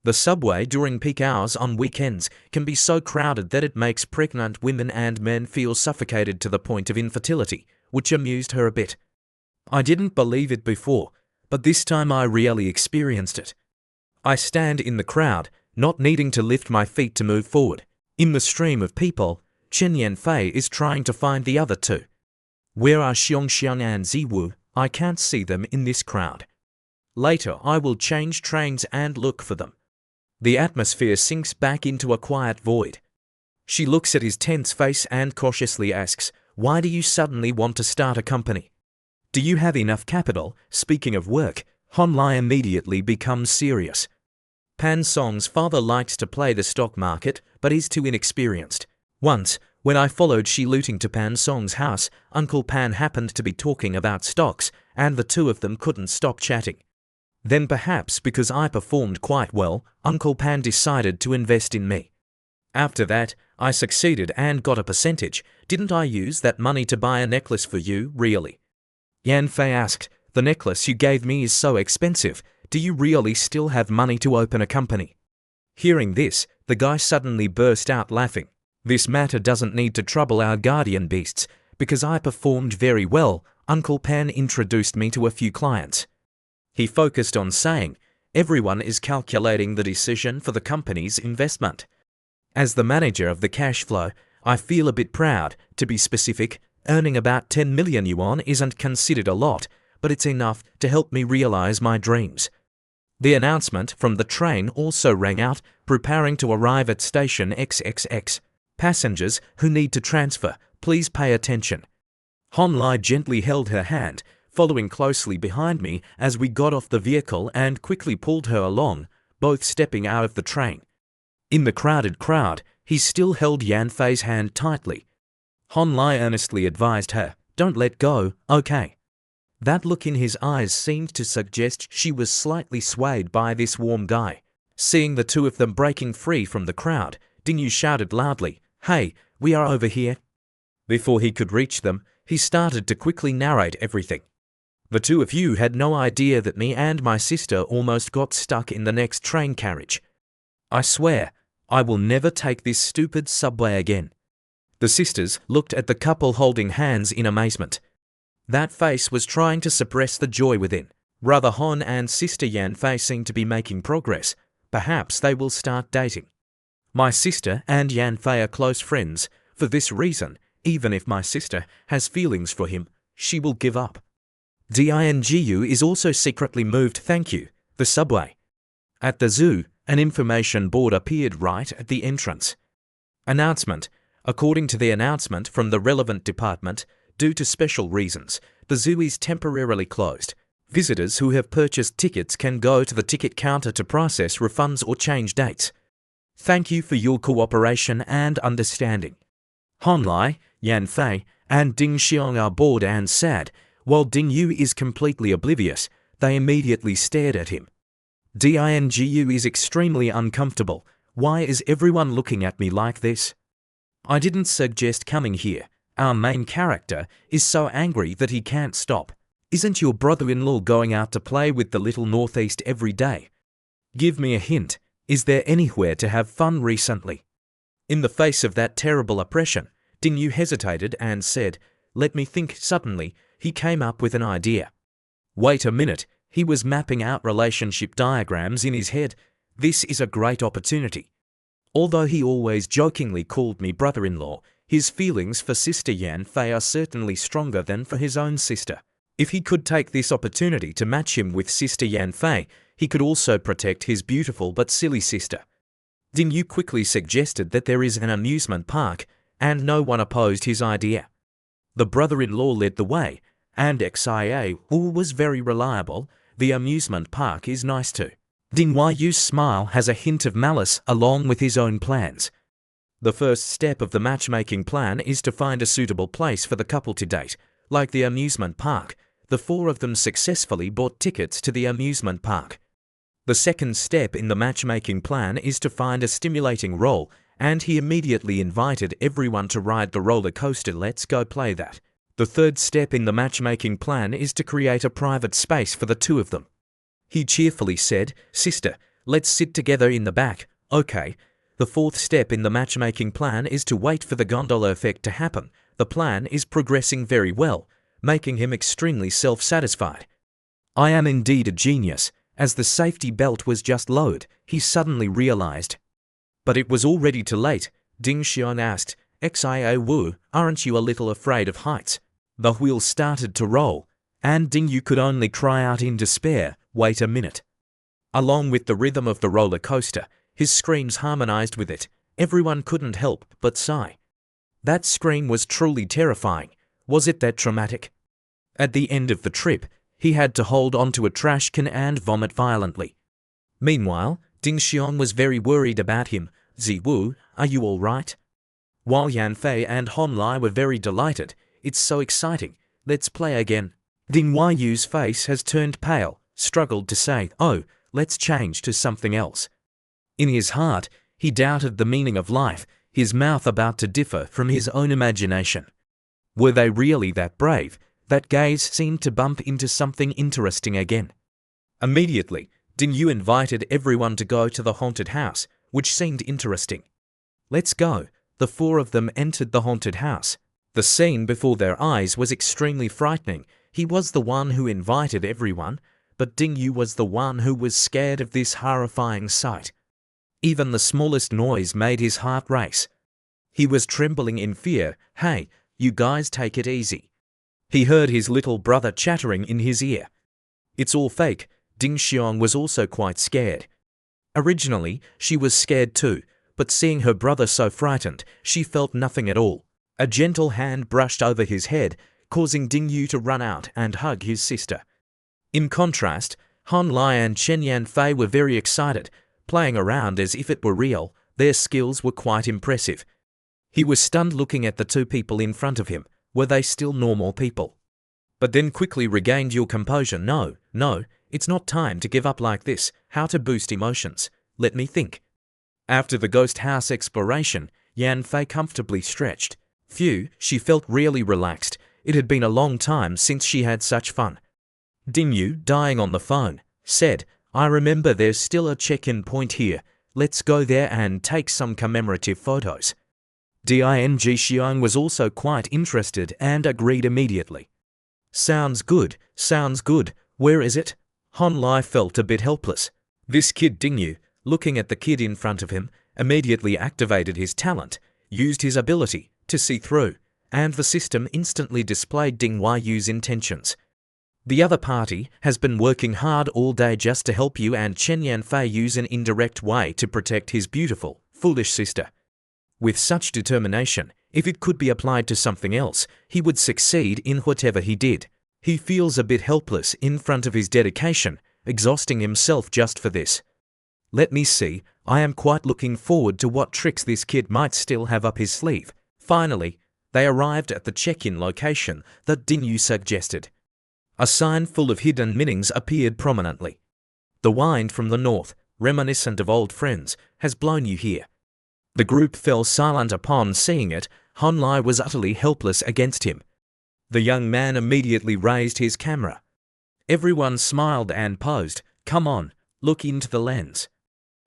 The subway during peak hours on weekends can be so crowded that it makes pregnant women and men feel suffocated to the point of infertility, which amused her a bit. I didn't believe it before, but this time I really experienced it. I stand in the crowd, not needing to lift my feet to move forward. In the stream of people, Chen Yan Fei is trying to find the other two. Where are Xiongxiang and Ziwu? I can't see them in this crowd. Later I will change trains and look for them. The atmosphere sinks back into a quiet void. She looks at his tense face and cautiously asks, "Why do you suddenly want to start a company? Do you have enough capital?" Speaking of work, Hon Lai immediately becomes serious. Pan Song's father likes to play the stock market, but is too inexperienced. Once, when I followed Shi Luting to Pan Song's house, Uncle Pan happened to be talking about stocks, and the two of them couldn't stop chatting. Then perhaps because I performed quite well, Uncle Pan decided to invest in me. After that, I succeeded and got a percentage. Didn't I use that money to buy a necklace for you, really? Yan Fei asked, "The necklace you gave me is so expensive. Do you really still have money to open a company?" Hearing this, the guy suddenly burst out laughing. "This matter doesn't need to trouble our guardian beasts. Because I performed very well, Uncle Pan introduced me to a few clients." He focused on saying, "Everyone is calculating the decision for the company's investment. As the manager of the cash flow, I feel a bit proud. To be specific, earning about 10 million yuan isn't considered a lot, but it's enough to help me realize my dreams." The announcement from the train also rang out, preparing to arrive at station XXX. "Passengers who need to transfer, please pay attention." Hon Lai gently held her hand, following closely behind me as we got off the vehicle and quickly pulled her along, both stepping out of the train. In the crowded crowd, he still held Yan Fei's hand tightly. Han Lai earnestly advised her, "Don't let go, okay?" That look in his eyes seemed to suggest she was slightly swayed by this warm guy. Seeing the two of them breaking free from the crowd, Dingyu shouted loudly, "Hey, we are over here." Before he could reach them, he started to quickly narrate everything. "The two of you had no idea that me and my sister almost got stuck in the next train carriage. I swear, I will never take this stupid subway again." The sisters looked at the couple holding hands in amazement. That face was trying to suppress the joy within. Brother Hon and sister Yan Fei seem to be making progress. Perhaps they will start dating. My sister and Yan Fei are close friends. For this reason, even if my sister has feelings for him, she will give up. Dingu is also secretly moved, thank you. The subway. At the zoo, an information board appeared right at the entrance. Announcement. According to the announcement from the relevant department, due to special reasons, the zoo is temporarily closed. Visitors who have purchased tickets can go to the ticket counter to process refunds or change dates. Thank you for your cooperation and understanding. Han Lai, Yan Fei, and Ding Xiong are bored and sad, while Ding Yu is completely oblivious. They immediately stared at him. Dingu is extremely uncomfortable. Why is everyone looking at me like this? I didn't suggest coming here. Our main character is so angry that he can't stop. Isn't your brother-in-law going out to play with the little northeast every day? Give me a hint. Is there anywhere to have fun recently? In the face of that terrible oppression, Dingyu hesitated and said, "Let me think." Suddenly, he came up with an idea. Wait a minute, he was mapping out relationship diagrams in his head. This is a great opportunity. Although he always jokingly called me brother-in-law, his feelings for sister Yan Fei are certainly stronger than for his own sister. If he could take this opportunity to match him with sister Yan Fei, he could also protect his beautiful but silly sister. Dingyu quickly suggested that there is an amusement park, and no one opposed his idea. The brother-in-law led the way, and XIA was very reliable. The amusement park is nice too. Ding Yu's smile has a hint of malice along with his own plans. The first step of the matchmaking plan is to find a suitable place for the couple to date. Like the amusement park, the four of them successfully bought tickets to the amusement park. The second step in the matchmaking plan is to find a stimulating role, and he immediately invited everyone to ride the roller coaster. Let's go play that. The third step in the matchmaking plan is to create a private space for the two of them. He cheerfully said, "Sister, let's sit together in the back." Okay. The fourth step in the matchmaking plan is to wait for the gondola effect to happen. The plan is progressing very well, making him extremely self-satisfied. I am indeed a genius. As the safety belt was just lowered, he suddenly realized. But it was already too late. Ding Xian asked, "Xia Wu, aren't you a little afraid of heights?" The wheel started to roll, and Dingyu could only cry out in despair, "Wait a minute." Along with the rhythm of the roller coaster, his screams harmonized with it. Everyone couldn't help but sigh. That scream was truly terrifying. Was it that traumatic? At the end of the trip, he had to hold onto a trash can and vomit violently. Meanwhile, Ding Xiong was very worried about him. "Ziwu, are you all right?" While Yan Fei and Hon Lai were very delighted. "It's so exciting. Let's play again." Ding Yu's face has turned pale, struggled to say, "Oh, let's change to something else." In his heart, he doubted the meaning of life, his mouth about to differ from his own imagination. Were they really that brave? That gaze seemed to bump into something interesting again. Immediately, Ding Yu invited everyone to go to the haunted house, which seemed interesting. "Let's go." The four of them entered the haunted house. The scene before their eyes was extremely frightening. He was the one who invited everyone, but Ding Yu was the one who was scared of this horrifying sight. Even the smallest noise made his heart race. He was trembling in fear. "Hey, you guys, take it easy." He heard his little brother chattering in his ear. "It's all fake." Ding Xiong was also quite scared. Originally, she was scared too, but seeing her brother so frightened, she felt nothing at all. A gentle hand brushed over his head, causing Ding Yu to run out and hug his sister. In contrast, Han Lai and Chen Yan Fei were very excited, playing around as if it were real. Their skills were quite impressive. He was stunned looking at the two people in front of him. Were they still normal people? But then quickly regained your composure. No, it's not time to give up like this. How to boost emotions? Let me think. After the ghost house exploration, Yan Fei comfortably stretched. Phew, she felt really relaxed. It had been a long time since she had such fun. Ding Yu, dying on the phone, said, I remember there's still a check-in point here. Let's go there and take some commemorative photos. Ding Xiang was also quite interested and agreed immediately. Sounds good. Where is it? Han Lai felt a bit helpless. This kid Ding Yu, looking at the kid in front of him, immediately activated his talent, used his ability to see through, and the system instantly displayed Ding Yu's intentions. The other party has been working hard all day just to help you, and Chen Yanfei use an indirect way to protect his beautiful, foolish sister. With such determination, if it could be applied to something else, he would succeed in whatever he did. He feels a bit helpless in front of his dedication, exhausting himself just for this. Let me see, I am quite looking forward to what tricks this kid might still have up his sleeve. Finally, they arrived at the check-in location that Ding Yu suggested. A sign full of hidden meanings appeared prominently. The wind from the north, reminiscent of old friends, has blown you here. The group fell silent upon seeing it. Han Lai was utterly helpless against him. The young man immediately raised his camera. Everyone smiled and posed. Come on, look into the lens.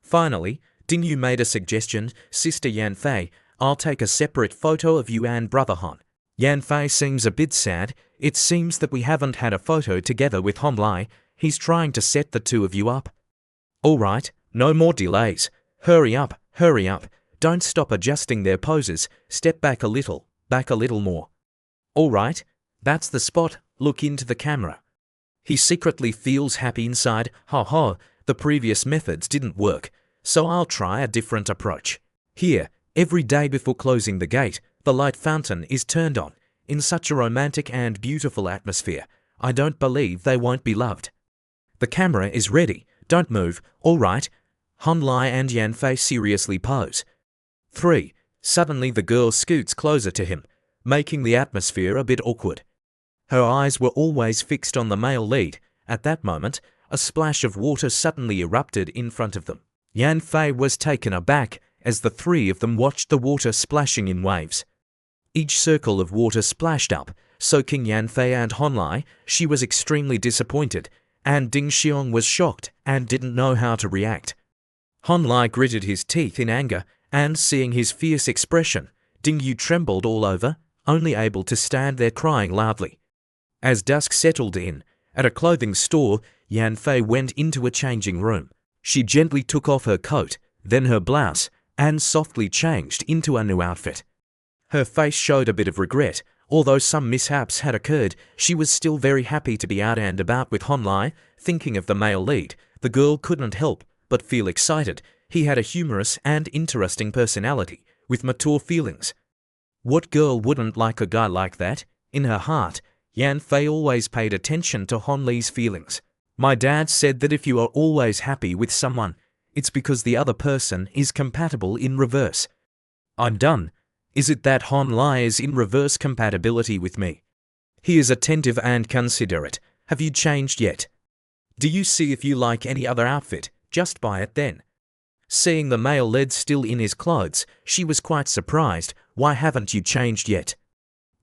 Finally, Ding Yu made a suggestion. Sister Yan Fei, I'll take a separate photo of you and brother Han. Yan Fei seems a bit sad. It seems that we haven't had a photo together with Han Lai. He's trying to set the two of you up. All right, no more delays. Hurry up. Don't stop adjusting their poses. Step back a little more. All right, that's the spot. Look into the camera. He secretly feels happy inside. The previous methods didn't work, so I'll try a different approach. Here, every day before closing the gate, the light fountain is turned on, in such a romantic and beautiful atmosphere. I don't believe they won't be loved. The camera is ready. Don't move. All right. Han Lai and Yan Fei seriously pose. 3. Suddenly the girl scoots closer to him, making the atmosphere a bit awkward. Her eyes were always fixed on the male lead. At that moment, a splash of water suddenly erupted in front of them. Yan Fei was taken aback as the three of them watched the water splashing in waves. Each circle of water splashed up, soaking Yan Fei and Han Lai. She was extremely disappointed, and Ding Xiong was shocked and didn't know how to react. Han Lai gritted his teeth in anger, and seeing his fierce expression, Ding Yu trembled all over, only able to stand there crying loudly. As dusk settled in, at a clothing store, Yan Fei went into a changing room. She gently took off her coat, then her blouse, and softly changed into a new outfit. Her face showed a bit of regret. Although some mishaps had occurred, she was still very happy to be out and about with Han Lai. Thinking of the male lead, the girl couldn't help but feel excited. He had a humorous and interesting personality, with mature feelings. What girl wouldn't like a guy like that? In her heart, Yan Fei always paid attention to Han Li's feelings. My dad said that if you are always happy with someone, it's because the other person is compatible in reverse. I'm done. Is it that Han Lai is in reverse compatibility with me? He is attentive and considerate. Have you changed yet? Do you see if you like any other outfit? Just buy it then. Seeing the male lead still in his clothes, she was quite surprised. Why haven't you changed yet?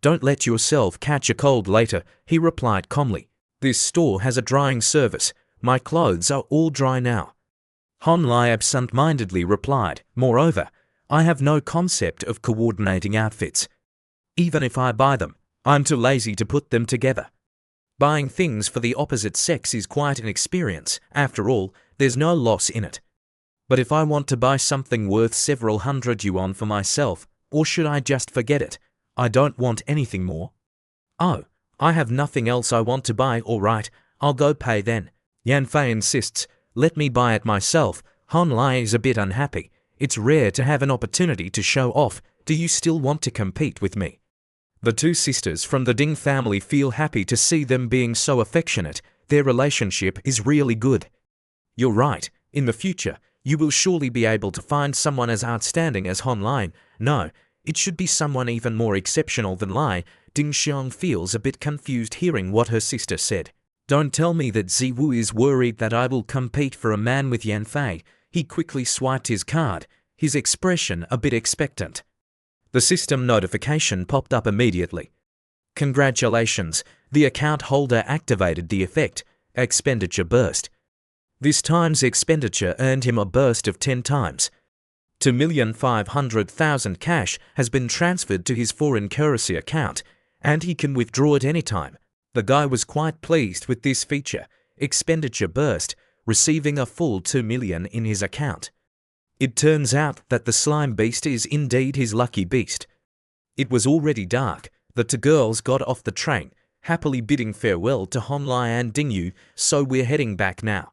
Don't let yourself catch a cold later, he replied calmly. This store has a drying service. My clothes are all dry now. Han Lai absent-mindedly replied, moreover, I have no concept of coordinating outfits. Even if I buy them, I'm too lazy to put them together. Buying things for the opposite sex is quite an experience. After all, there's no loss in it. But if I want to buy something worth several hundred yuan for myself, or should I just forget it? I don't want anything more. Oh, I have nothing else I want to buy. All right, I'll go pay then. Yan Fei insists, let me buy it myself. Han Lai is a bit unhappy. It's rare to have an opportunity to show off. Do you still want to compete with me? The two sisters from the Ding family feel happy to see them being so affectionate. Their relationship is really good. You're right. In the future, you will surely be able to find someone as outstanding as Han Lai. No, It should be someone even more exceptional than Lai. Ding Xiang feels a bit confused hearing what her sister said. Don't tell me that Ziwu is worried that I will compete for a man with Yan Fei. He quickly swiped his card, his expression a bit expectant. The system notification popped up immediately. Congratulations, the account holder activated the effect. Expenditure burst. This time's expenditure earned him a burst of 10 times. 2,500,000 cash has been transferred to his foreign currency account, and he can withdraw at any time. The guy was quite pleased with this feature. Expenditure burst, receiving a full 2 million in his account. It turns out that the slime beast is indeed his lucky beast. It was already dark. The two girls got off the train, happily bidding farewell to Honlai and Dingyu, so we're heading back now.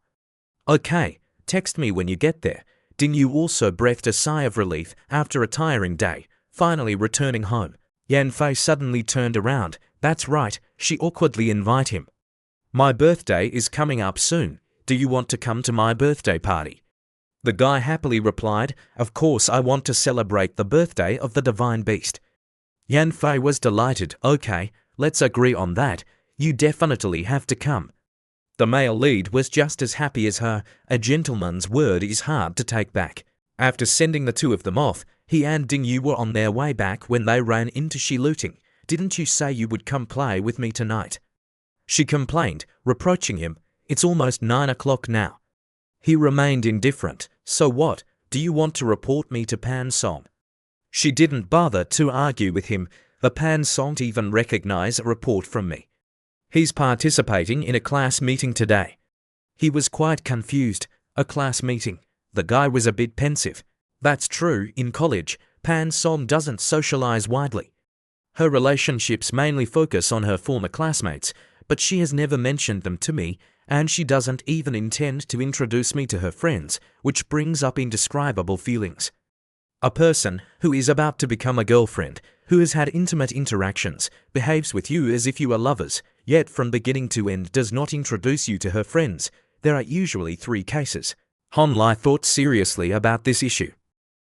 Okay, text me when you get there. Dingyu also breathed a sigh of relief after a tiring day, finally returning home. Yan Fei suddenly turned around. That's right, she awkwardly invited him. My birthday is coming up soon. Do you want to come to my birthday party? The guy happily replied, of course I want to celebrate the birthday of the divine beast. Yan Fei was delighted. Okay, let's agree on that. You definitely have to come. The male lead was just as happy as her. A gentleman's word is hard to take back. After sending the two of them off, he and Dingyu were on their way back when they ran into Shi looting. Didn't you say you would come play with me tonight? She complained, reproaching him. It's almost 9 o'clock now. He remained indifferent. So what? Do you want to report me to Pan Song? She didn't bother to argue with him. The Pan Song even recognize a report from me. He's participating in a class meeting today. He was quite confused. A class meeting. The guy was a bit pensive. That's true, in college, Pan Song doesn't socialize widely. Her relationships mainly focus on her former classmates, but she has never mentioned them to me, and she doesn't even intend to introduce me to her friends, which brings up indescribable feelings. A person who is about to become a girlfriend, who has had intimate interactions, behaves with you as if you are lovers, yet from beginning to end does not introduce you to her friends. There are usually 3 cases. Honlai thought seriously about this issue.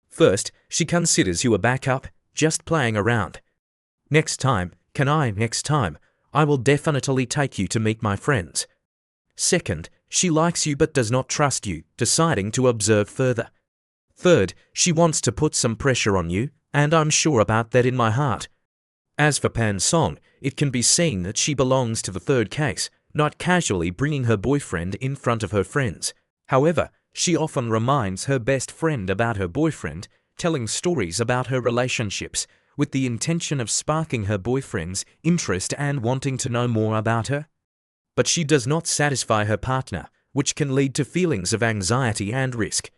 First, she considers you a backup, just playing around. Next time, I will definitely take you to meet my friends. Second, she likes you but does not trust you, deciding to observe further. Third, she wants to put some pressure on you, and I'm sure about that in my heart. As for Pan Song, it can be seen that she belongs to the third case, not casually bringing her boyfriend in front of her friends. However, she often reminds her best friend about her boyfriend, telling stories about her relationships, with the intention of sparking her boyfriend's interest and wanting to know more about her. But she does not satisfy her partner, which can lead to feelings of anxiety and risk.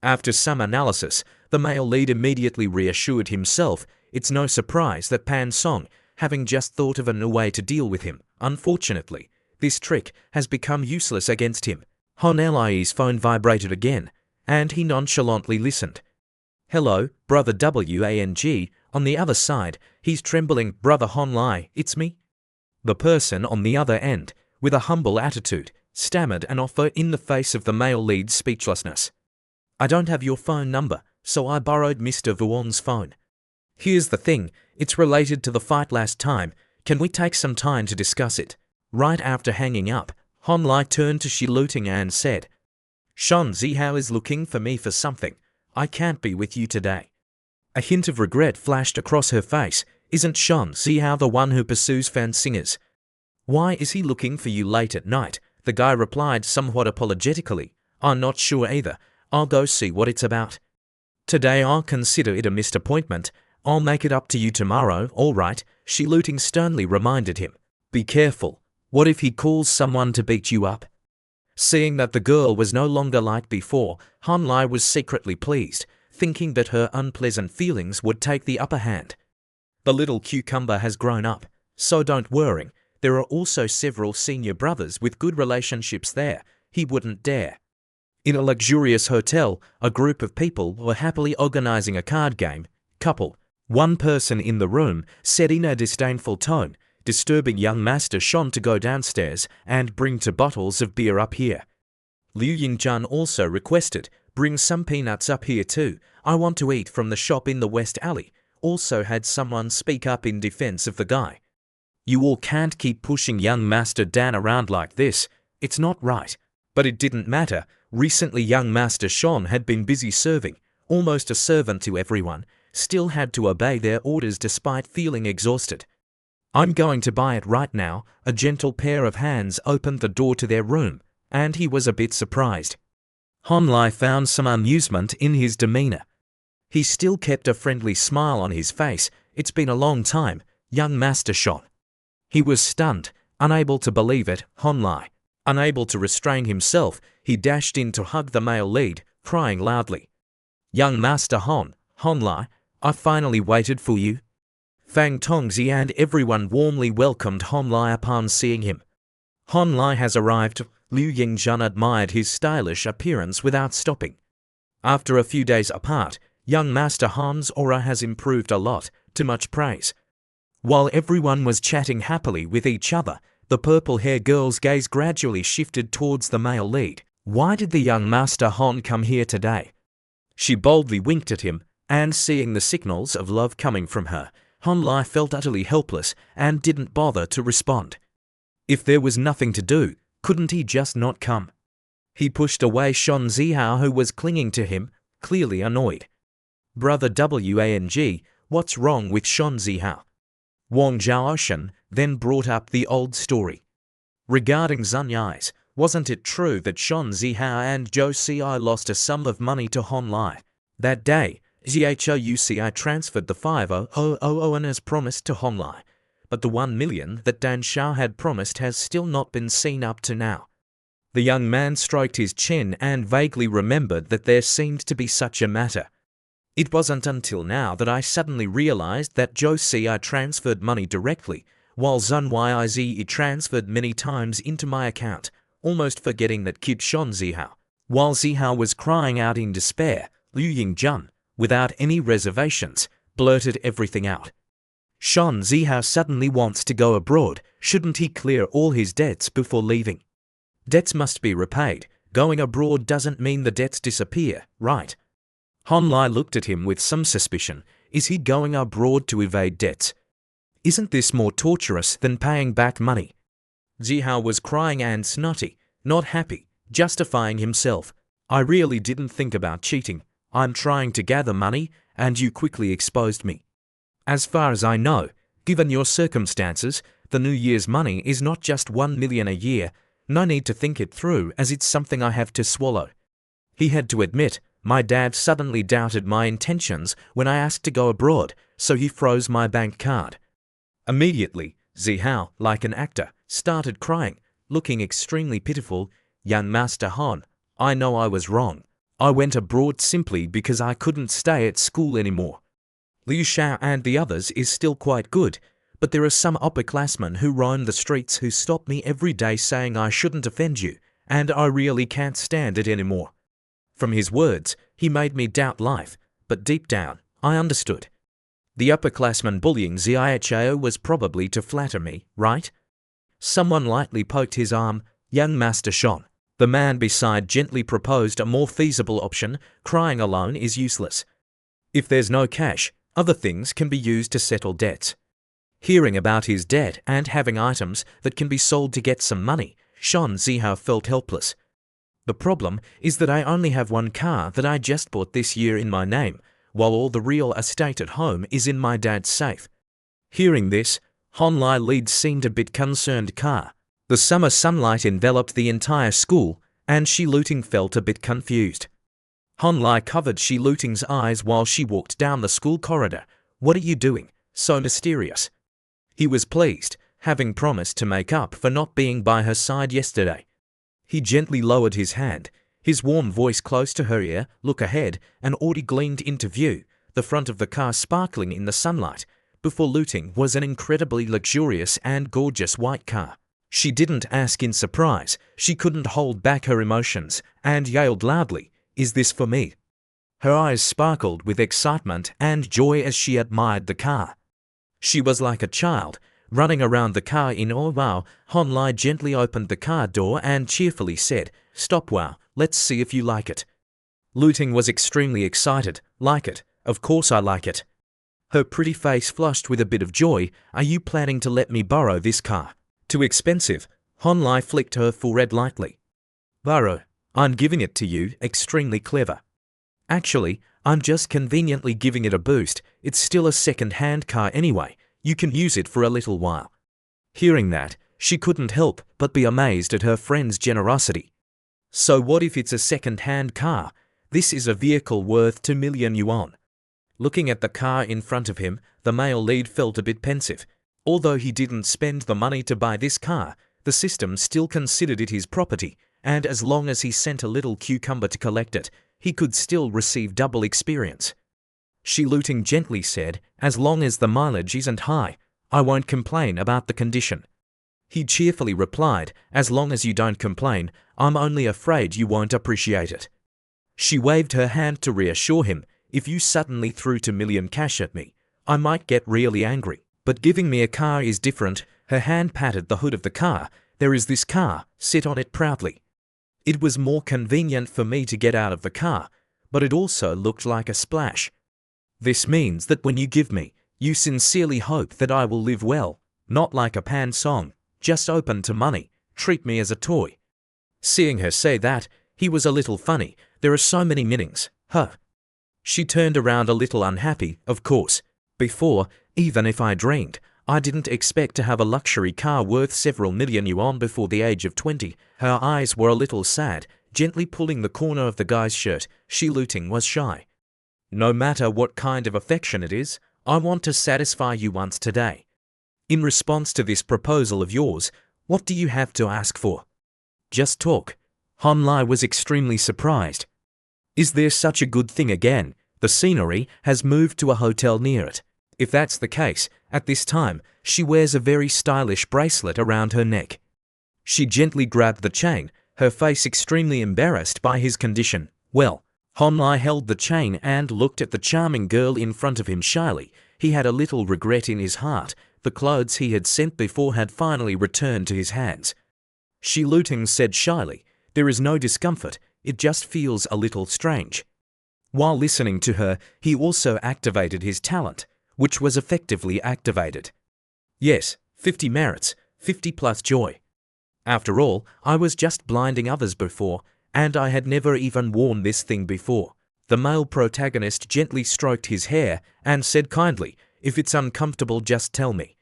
After some analysis, the male lead immediately reassured himself. It's no surprise that Pan Song, having just thought of a new way to deal with him. Unfortunately, this trick has become useless against him. Hon Li's phone vibrated again, and he nonchalantly listened. Hello, Brother Wang. On the other side, he's trembling. Brother Hon Li, it's me. The person on the other end, with a humble attitude, stammered an offer in the face of the male lead's speechlessness. I don't have your phone number, so I borrowed Mr. Vuong's phone. Here's the thing, it's related to the fight last time. Can we take some time to discuss it? Right after hanging up, Hon Li turned to Shi Luting and said, Shan Zihao is looking for me for something. I can't be with you today. A hint of regret flashed across her face. Isn't Shan Zihao the one who pursues fan singers? Why is he looking for you late at night? The guy replied somewhat apologetically. I'm not sure either. I'll go see what it's about. Today I'll consider it a missed appointment. I'll make it up to you tomorrow, all right, Shi Luting sternly reminded him. Be careful. What if he calls someone to beat you up? Seeing that the girl was no longer like before, Han Lai was secretly pleased, thinking that her unpleasant feelings would take the upper hand. The little cucumber has grown up, so don't worry. There are also several senior brothers with good relationships there. He wouldn't dare. In a luxurious hotel, a group of people were happily organizing a card game. Couple. One person in the room said in a disdainful tone, disturbing young Master Shon to go downstairs and bring 2 bottles of beer up here. Liu Yingjun also requested, bring some peanuts up here too. I want to eat from the shop in the West Alley. also had someone speak up in defense of the guy. You all can't keep pushing young Master Dan around like this. It's not right. But it didn't matter. Recently young Master Sean had been busy serving, almost a servant to everyone, still had to obey their orders despite feeling exhausted. I'm going to buy it right now. A gentle pair of hands opened the door to their room, and he was a bit surprised. Honlai found some amusement in his demeanor. He still kept a friendly smile on his face. It's been a long time, young Master Sean. He was stunned, unable to believe it. Honlai. Unable to restrain himself, he dashed in to hug the male lead, crying loudly. Young Master Honlai, I finally waited for you. Fang Tongzi and everyone warmly welcomed Honlai upon seeing him. Honlai has arrived. Liu Yingjun admired his stylish appearance without stopping. After a few days apart, young Master Han's aura has improved a lot, to much praise. While everyone was chatting happily with each other, the purple-haired girl's gaze gradually shifted towards the male lead. Why did the young Master Han come here today? She boldly winked at him, and seeing the signals of love coming from her, Honlai felt utterly helpless and didn't bother to respond. If there was nothing to do, couldn't he just not come? He pushed away Shan Zihao, who was clinging to him, clearly annoyed. Brother Wang, what's wrong with Shan Zihao? Wang Zhaoshan then brought up the old story. Regarding Zun Yi's, wasn't it true that Shan Zihao and Zhou Ci lost a sum of money to Honlai? That day, Zhouci transferred the 500,000 as promised to Honlai, but the 1 million that Dan Shao had promised has still not been seen up to now. The young man stroked his chin and vaguely remembered that there seemed to be such a matter. It wasn't until now that I suddenly realized that Zhou Ci transferred money directly, while Zun Yizi transferred many times into my account, almost forgetting that kid Shan Zihao. While Zihao was crying out in despair, Liu Yingjun, without any reservations, blurted everything out. Shan Zihao suddenly wants to go abroad. Shouldn't he clear all his debts before leaving? Debts must be repaid. Going abroad doesn't mean the debts disappear, right? Honlai looked at him with some suspicion. Is he going abroad to evade debts? Isn't this more torturous than paying back money? Zihao was crying and snotty, not happy, justifying himself. I really didn't think about cheating. I'm trying to gather money, and you quickly exposed me. As far as I know, given your circumstances, the New Year's money is not just 1 million a year. No need to think it through, as it's something I have to swallow. He had to admit, my dad suddenly doubted my intentions when I asked to go abroad, so he froze my bank card. Immediately, Zihao, like an actor, started crying, looking extremely pitiful. Young Master Han, I know I was wrong. I went abroad simply because I couldn't stay at school anymore. Liu Shao and the others is still quite good, but there are some upperclassmen who roam the streets who stop me every day saying I shouldn't offend you, and I really can't stand it anymore. From his words, he made me doubt life, but deep down, I understood. The upperclassman bullying Zihao was probably to flatter me, right? Someone lightly poked his arm. Young Master Sean. The man beside gently proposed a more feasible option. Crying alone is useless. If there's no cash, other things can be used to settle debts. Hearing about his debt and having items that can be sold to get some money, Shan Zihao felt helpless. The problem is that I only have one car that I just bought this year in my name, while all the real estate at home is in my dad's safe. Hearing this, Honlai Lead seemed a bit concerned. The summer sunlight enveloped the entire school, and Shi Luting felt a bit confused. Honlai covered Shi Luting's eyes while she walked down the school corridor. What are you doing? So mysterious. He was pleased, having promised to make up for not being by her side yesterday. He gently lowered his hand, his warm voice close to her ear. Look ahead, and Audi gleamed into view, the front of the car sparkling in the sunlight. Before Luting was an incredibly luxurious and gorgeous white car. She didn't ask in surprise, she couldn't hold back her emotions, and yelled loudly, "Is this for me?" Her eyes sparkled with excitement and joy as she admired the car. She was like a child, running around the car in awe. Wow. Honlai gently opened the car door and cheerfully said, "Stop. Wow, let's see if you like it." Luting was extremely excited. Like it? Of course I like it. Her pretty face flushed with a bit of joy. Are you planning to let me borrow this car? Too expensive. Honlai flicked her forehead lightly. Borrow. I'm giving it to you. Extremely clever. Actually, I'm just conveniently giving it a boost. It's still a second-hand car anyway. You can use it for a little while. Hearing that, she couldn't help but be amazed at her friend's generosity. So what if it's a second-hand car? This is a vehicle worth 2 million yuan. Looking at the car in front of him, the male lead felt a bit pensive. Although he didn't spend the money to buy this car, the system still considered it his property, and as long as he sent a little cucumber to collect it, he could still receive double experience. She looting gently said, as long as the mileage isn't high, I won't complain about the condition. He cheerfully replied, as long as you don't complain, I'm only afraid you won't appreciate it. She waved her hand to reassure him, if you suddenly threw 2 million cash at me, I might get really angry. But giving me a car is different. Her hand patted the hood of the car. There is this car, sit on it proudly. It was more convenient for me to get out of the car, but it also looked like a splash. This means that when you give me, you sincerely hope that I will live well, not like a pan song, just open to money, treat me as a toy. Seeing her say that, he was a little funny. There are so many meanings, huh? She turned around a little unhappy, of course. Before, even if I dreamed, I didn't expect to have a luxury car worth several million yuan before the age of 20. Her eyes were a little sad, gently pulling the corner of the guy's shirt. She looting was shy. No matter what kind of affection it is, I want to satisfy you once today. In response to this proposal of yours, what do you have to ask for? Just talk. Honlai was extremely surprised. Is there such a good thing again? The scenery has moved to a hotel near it. If that's the case, at this time, she wears a very stylish bracelet around her neck. She gently grabbed the chain, her face extremely embarrassed by his condition. Well, Honlai held the chain and looked at the charming girl in front of him shyly. He had a little regret in his heart. The clothes he had sent before had finally returned to his hands. She looting said shyly, there is no discomfort, it just feels a little strange. While listening to her, he also activated his talent, which was effectively activated. Yes, 50 merits, 50 plus joy. After all, I was just blinding others before, and I had never even worn this thing before. The male protagonist gently stroked his hair and said kindly, if it's uncomfortable, just tell me.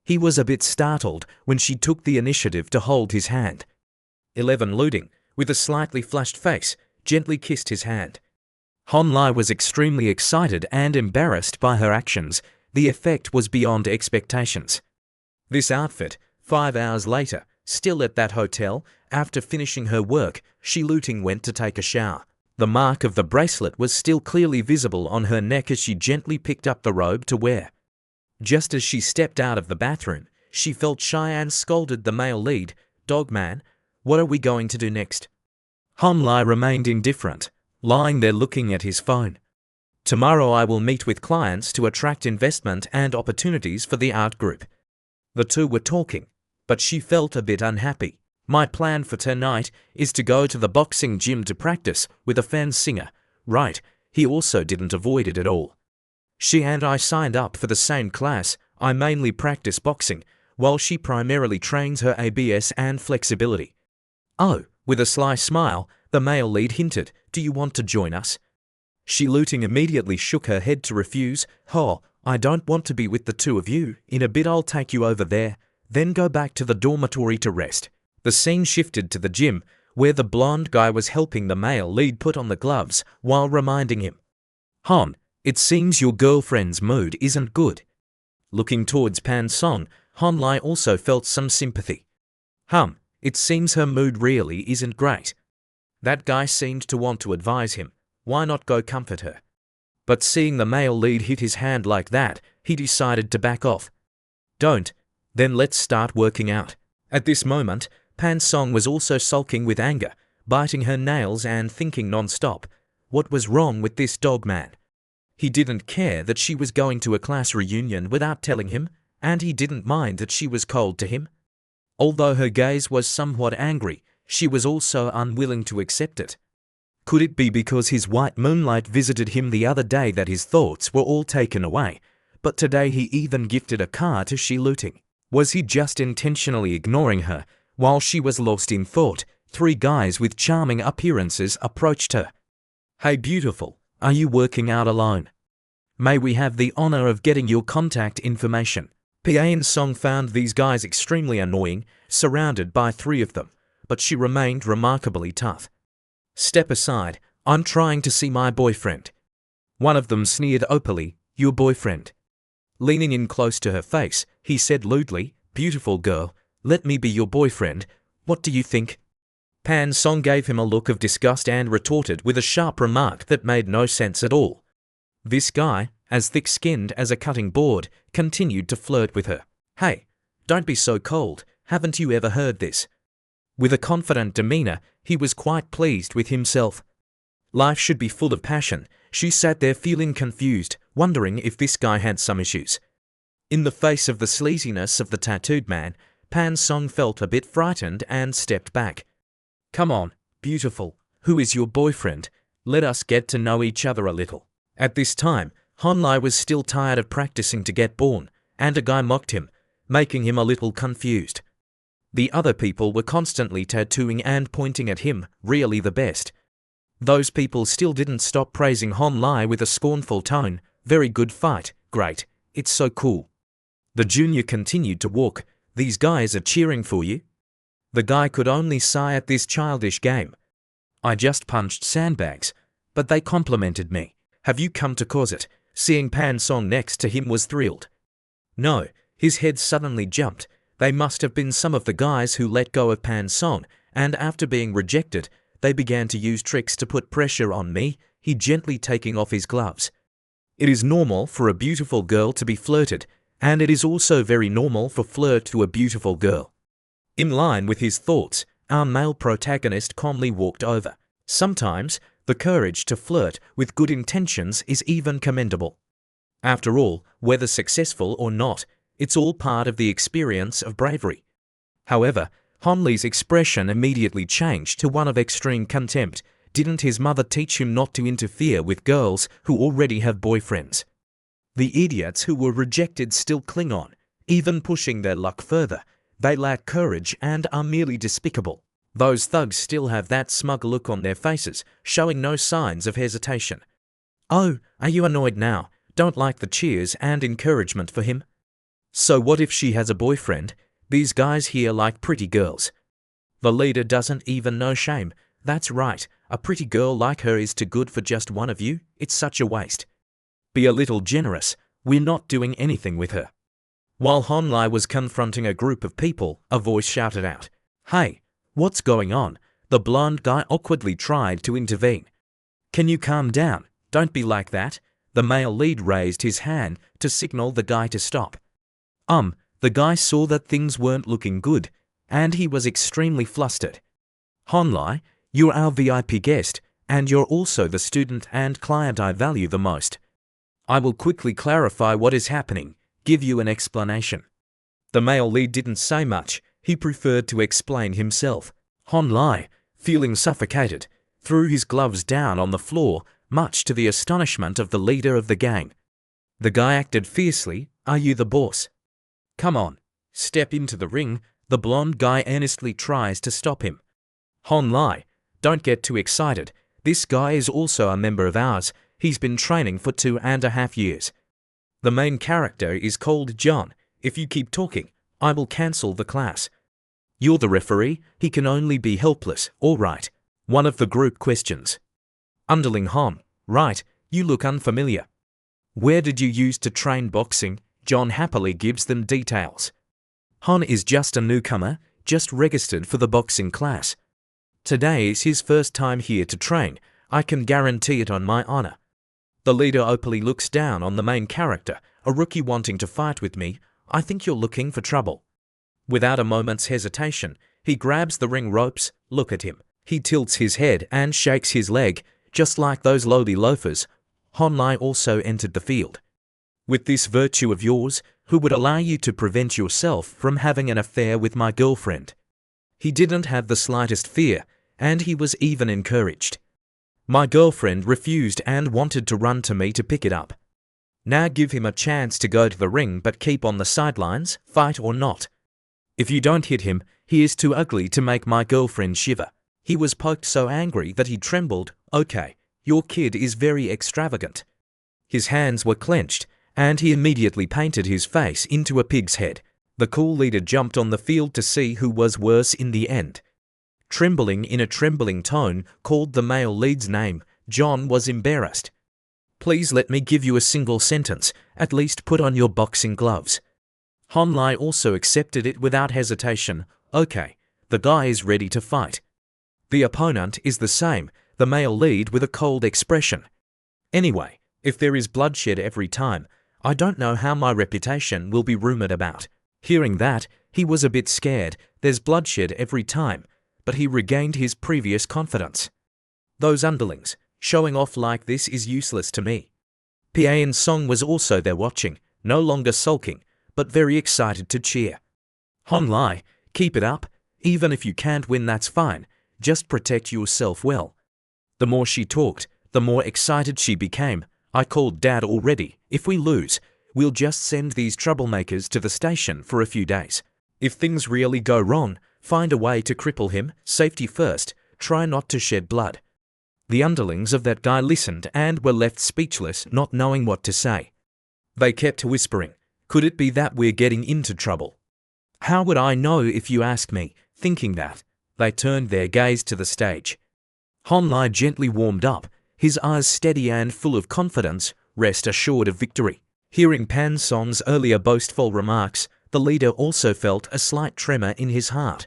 He was a bit startled when she took the initiative to hold his hand. 11 looting, with a slightly flushed face, gently kissed his hand. Honlai was extremely excited and embarrassed by her actions. The effect was beyond expectations. This outfit, 5 hours later, still at that hotel, after finishing her work, she looting went to take a shower. The mark of the bracelet was still clearly visible on her neck as she gently picked up the robe to wear. Just as she stepped out of the bathroom, she felt shy and scolded the male lead, Dog man, what are we going to do next? Honlai remained indifferent, lying there looking at his phone. Tomorrow I will meet with clients to attract investment and opportunities for the art group. The two were talking, but she felt a bit unhappy. My plan for tonight is to go to the boxing gym to practice with a fan singer. Right, he also didn't avoid it at all. She and I signed up for the same class. I mainly practice boxing, while she primarily trains her ABS and flexibility. Oh, with a sly smile, the male lead hinted, do you want to join us? She looting immediately shook her head to refuse. Oh, I don't want to be with the two of you. In a bit I'll take you over there, then go back to the dormitory to rest. The scene shifted to the gym, where the blonde guy was helping the male lead put on the gloves while reminding him. Hon, it seems your girlfriend's mood isn't good. Looking towards Pan Song, Honlai also felt some sympathy. It seems her mood really isn't great. That guy seemed to want to advise him. Why not go comfort her? But seeing the male lead hit his hand like that, he decided to back off. Don't. Then let's start working out. At this moment, Pan Song was also sulking with anger, biting her nails and thinking non-stop. What was wrong with this dog man? He didn't care that she was going to a class reunion without telling him, and he didn't mind that she was cold to him. Although her gaze was somewhat angry, she was also unwilling to accept it. Could it be because his white moonlight visited him the other day that his thoughts were all taken away? but today he even gifted a car to she looting. Was he just intentionally ignoring her? While she was lost in thought, 3 guys with charming appearances approached her. "Hey beautiful, are you working out alone? May we have the honor of getting your contact information?" Paen Song found these guys extremely annoying, surrounded by 3 of them, but she remained remarkably tough. "Step aside, I'm trying to see my boyfriend." One of them sneered openly, "Your boyfriend?" Leaning in close to her face, he said lewdly, "Beautiful girl, let me be your boyfriend. What do you think?" Pan Song gave him a look of disgust and retorted with a sharp remark that made no sense at all. This guy, as thick-skinned as a cutting board, continued to flirt with her. "Hey, don't be so cold, haven't you ever heard this?" With a confident demeanor, he was quite pleased with himself. Life should be full of passion. She sat there feeling confused, wondering if this guy had some issues. In the face of the sleaziness of the tattooed man, Pan Song felt a bit frightened and stepped back. "Come on, beautiful, who is your boyfriend? Let us get to know each other a little." At this time, Han Lai was still tired of practicing to get born, and a guy mocked him, making him a little confused. The other people were constantly tattooing and pointing at him, really the best. Those people still didn't stop praising Han Lai with a scornful tone. "Very good fight, great, it's so cool." The junior continued to walk. "These guys are cheering for you?" The guy could only sigh at this childish game. "I just punched sandbags, but they complimented me. Have you come to cause it?" Seeing Pan Song next to him was thrilled. No, his head suddenly jumped. They must have been some of the guys who let go of Pan Song, and after being rejected, they began to use tricks to put pressure on me, he gently taking off his gloves. It is normal for a beautiful girl to be flirted, and it is also very normal for flirt to a beautiful girl. In line with his thoughts, our male protagonist calmly walked over. Sometimes, the courage to flirt with good intentions is even commendable. After all, whether successful or not, it's all part of the experience of bravery. However, Han Lei's expression immediately changed to one of extreme contempt. Didn't his mother teach him not to interfere with girls who already have boyfriends? The idiots who were rejected still cling on, even pushing their luck further. They lack courage and are merely despicable. Those thugs still have that smug look on their faces, showing no signs of hesitation. "Oh, are you annoyed now? Don't like the cheers and encouragement for him?" "So what if she has a boyfriend? These guys here like pretty girls." The leader doesn't even know shame. "That's right, a pretty girl like her is too good for just one of you. It's such a waste. Be a little generous. We're not doing anything with her." While Han Lai was confronting a group of people, a voice shouted out, "Hey, what's going on?" The blonde guy awkwardly tried to intervene. "Can you calm down? Don't be like that." The male lead raised his hand to signal the guy to stop. The guy saw that things weren't looking good, and he was extremely flustered. "Han Lai, you're our VIP guest, and you're also the student and client I value the most. I will quickly clarify what is happening, give you an explanation." The male lead didn't say much. He preferred to explain himself. Han Lai, feeling suffocated, threw his gloves down on the floor, much to the astonishment of the leader of the gang. The guy acted fiercely. "Are you the boss? Come on, step into the ring." The blonde guy earnestly tries to stop him. "Han Lai, don't get too excited. This guy is also a member of ours. He's been training for 2.5 years. The main character is called John. If you keep talking, I will cancel the class." "You're the referee. He can only be helpless, all right?" One of the group questions. Underling Han, "Right, you look unfamiliar. Where did you use to train boxing?" John happily gives them details. Han is just a newcomer, just registered for the boxing class. Today is his first time here to train. I can guarantee it on my honor. The leader openly looks down on the main character. "A rookie wanting to fight with me? I think you're looking for trouble." Without a moment's hesitation, he grabs the ring ropes. Look at him. He tilts his head and shakes his leg, just like those lowly loafers. Han Lai also entered the field. "With this virtue of yours, who would allow you to prevent yourself from having an affair with my girlfriend?" He didn't have the slightest fear, and he was even encouraged. "My girlfriend refused and wanted to run to me to pick it up." Now give him a chance to go to the ring but keep on the sidelines, fight or not. If you don't hit him, he is too ugly to make my girlfriend shiver. He was poked so angry that he trembled. Okay, your kid is very extravagant. His hands were clenched, and he immediately painted his face into a pig's head. The cool leader jumped on the field to see who was worse in the end. Trembling in a trembling tone, called the male lead's name. John was embarrassed. Please let me give you a single sentence, at least put on your boxing gloves. Honlai also accepted it without hesitation. Okay, the guy is ready to fight. The opponent is the same, the male lead with a cold expression. Anyway, if there is bloodshed every time, I don't know how my reputation will be rumored about. Hearing that, he was a bit scared. There's bloodshed every time, but he regained his previous confidence. Those underlings, showing off like this is useless to me. Pian Song was also there watching, no longer sulking, but very excited to cheer. Honlai, keep it up. Even if you can't win, that's fine. Just protect yourself well. The more she talked, the more excited she became. I called Dad already. If we lose, we'll just send these troublemakers to the station for a few days. If things really go wrong, find a way to cripple him. Safety first. Try not to shed blood. The underlings of that guy listened and were left speechless, not knowing what to say. They kept whispering. Could it be that we're getting into trouble? How would I know if you ask me? Thinking that, they turned their gaze to the stage. Honlai gently warmed up, his eyes steady and full of confidence, rest assured of victory. Hearing Pan Song's earlier boastful remarks, the leader also felt a slight tremor in his heart.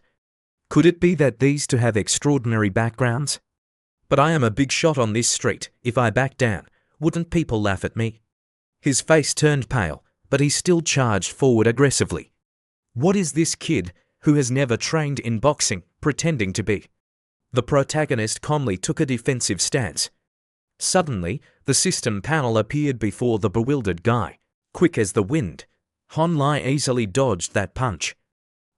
Could it be that these two have extraordinary backgrounds? But I am a big shot on this street. If I back down, wouldn't people laugh at me? His face turned pale, but he still charged forward aggressively. What is this kid, who has never trained in boxing, pretending to be? The protagonist calmly took a defensive stance. Suddenly, the system panel appeared before the bewildered guy. Quick as the wind, Honlai easily dodged that punch.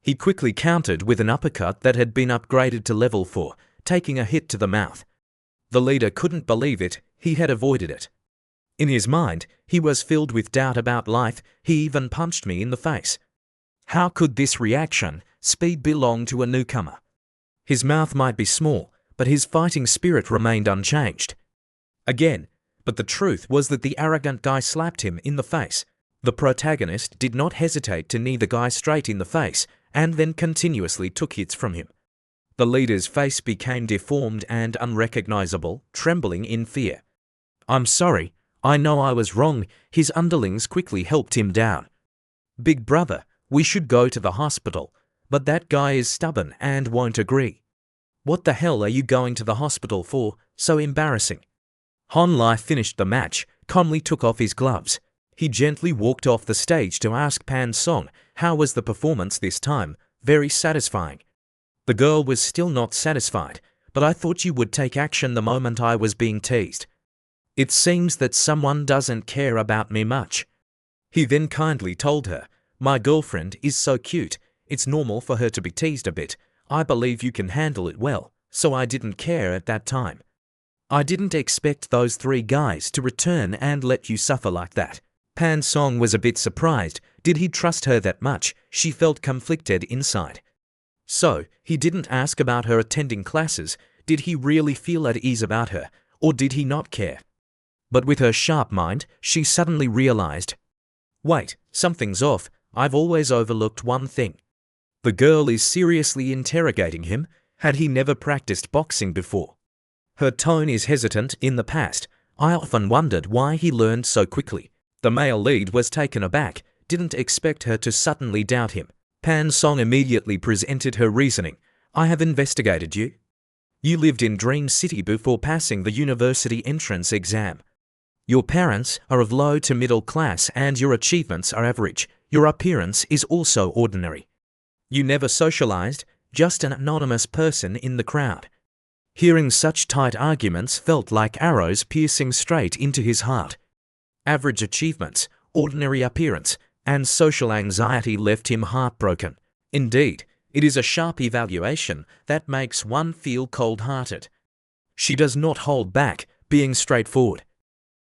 He quickly countered with an uppercut that had been upgraded to level 4, taking a hit to the mouth. The leader couldn't believe it, he had avoided it. In his mind, he was filled with doubt about life. He even punched me in the face. How could this reaction speed belong to a newcomer? His mouth might be small, but his fighting spirit remained unchanged. Again, but the truth was that the arrogant guy slapped him in the face. The protagonist did not hesitate to knee the guy straight in the face, and then continuously took hits from him. The leader's face became deformed and unrecognizable, trembling in fear. I'm sorry, I know I was wrong. His underlings quickly helped him down. Big brother, we should go to the hospital, but that guy is stubborn and won't agree. What the hell are you going to the hospital for? So embarrassing. Honlai finished the match, calmly took off his gloves. He gently walked off the stage to ask Pan Song, how was the performance this time? Very satisfying. The girl was still not satisfied, but I thought you would take action the moment I was being teased. It seems that someone doesn't care about me much. He then kindly told her, my girlfriend is so cute, it's normal for her to be teased a bit. I believe you can handle it well, so I didn't care at that time. I didn't expect those 3 guys to return and let you suffer like that. Pan Song was a bit surprised. Did he trust her that much? She felt conflicted inside. So, he didn't ask about her attending classes. Did he really feel at ease about her, or did he not care? But with her sharp mind, she suddenly realized, wait, something's off. I've always overlooked one thing. The girl is seriously interrogating him. Had he never practiced boxing before? Her tone is hesitant. In the past, I often wondered why he learned so quickly. The male lead was taken aback, didn't expect her to suddenly doubt him. Pan Song immediately presented her reasoning. I have investigated you. You lived in Dream City before passing the university entrance exam. Your parents are of low to middle class and your achievements are average. Your appearance is also ordinary. You never socialized, just an anonymous person in the crowd. Hearing such tight arguments felt like arrows piercing straight into his heart. Average achievements, ordinary appearance, and social anxiety left him heartbroken. Indeed, it is a sharp evaluation that makes one feel cold-hearted. She does not hold back, being straightforward.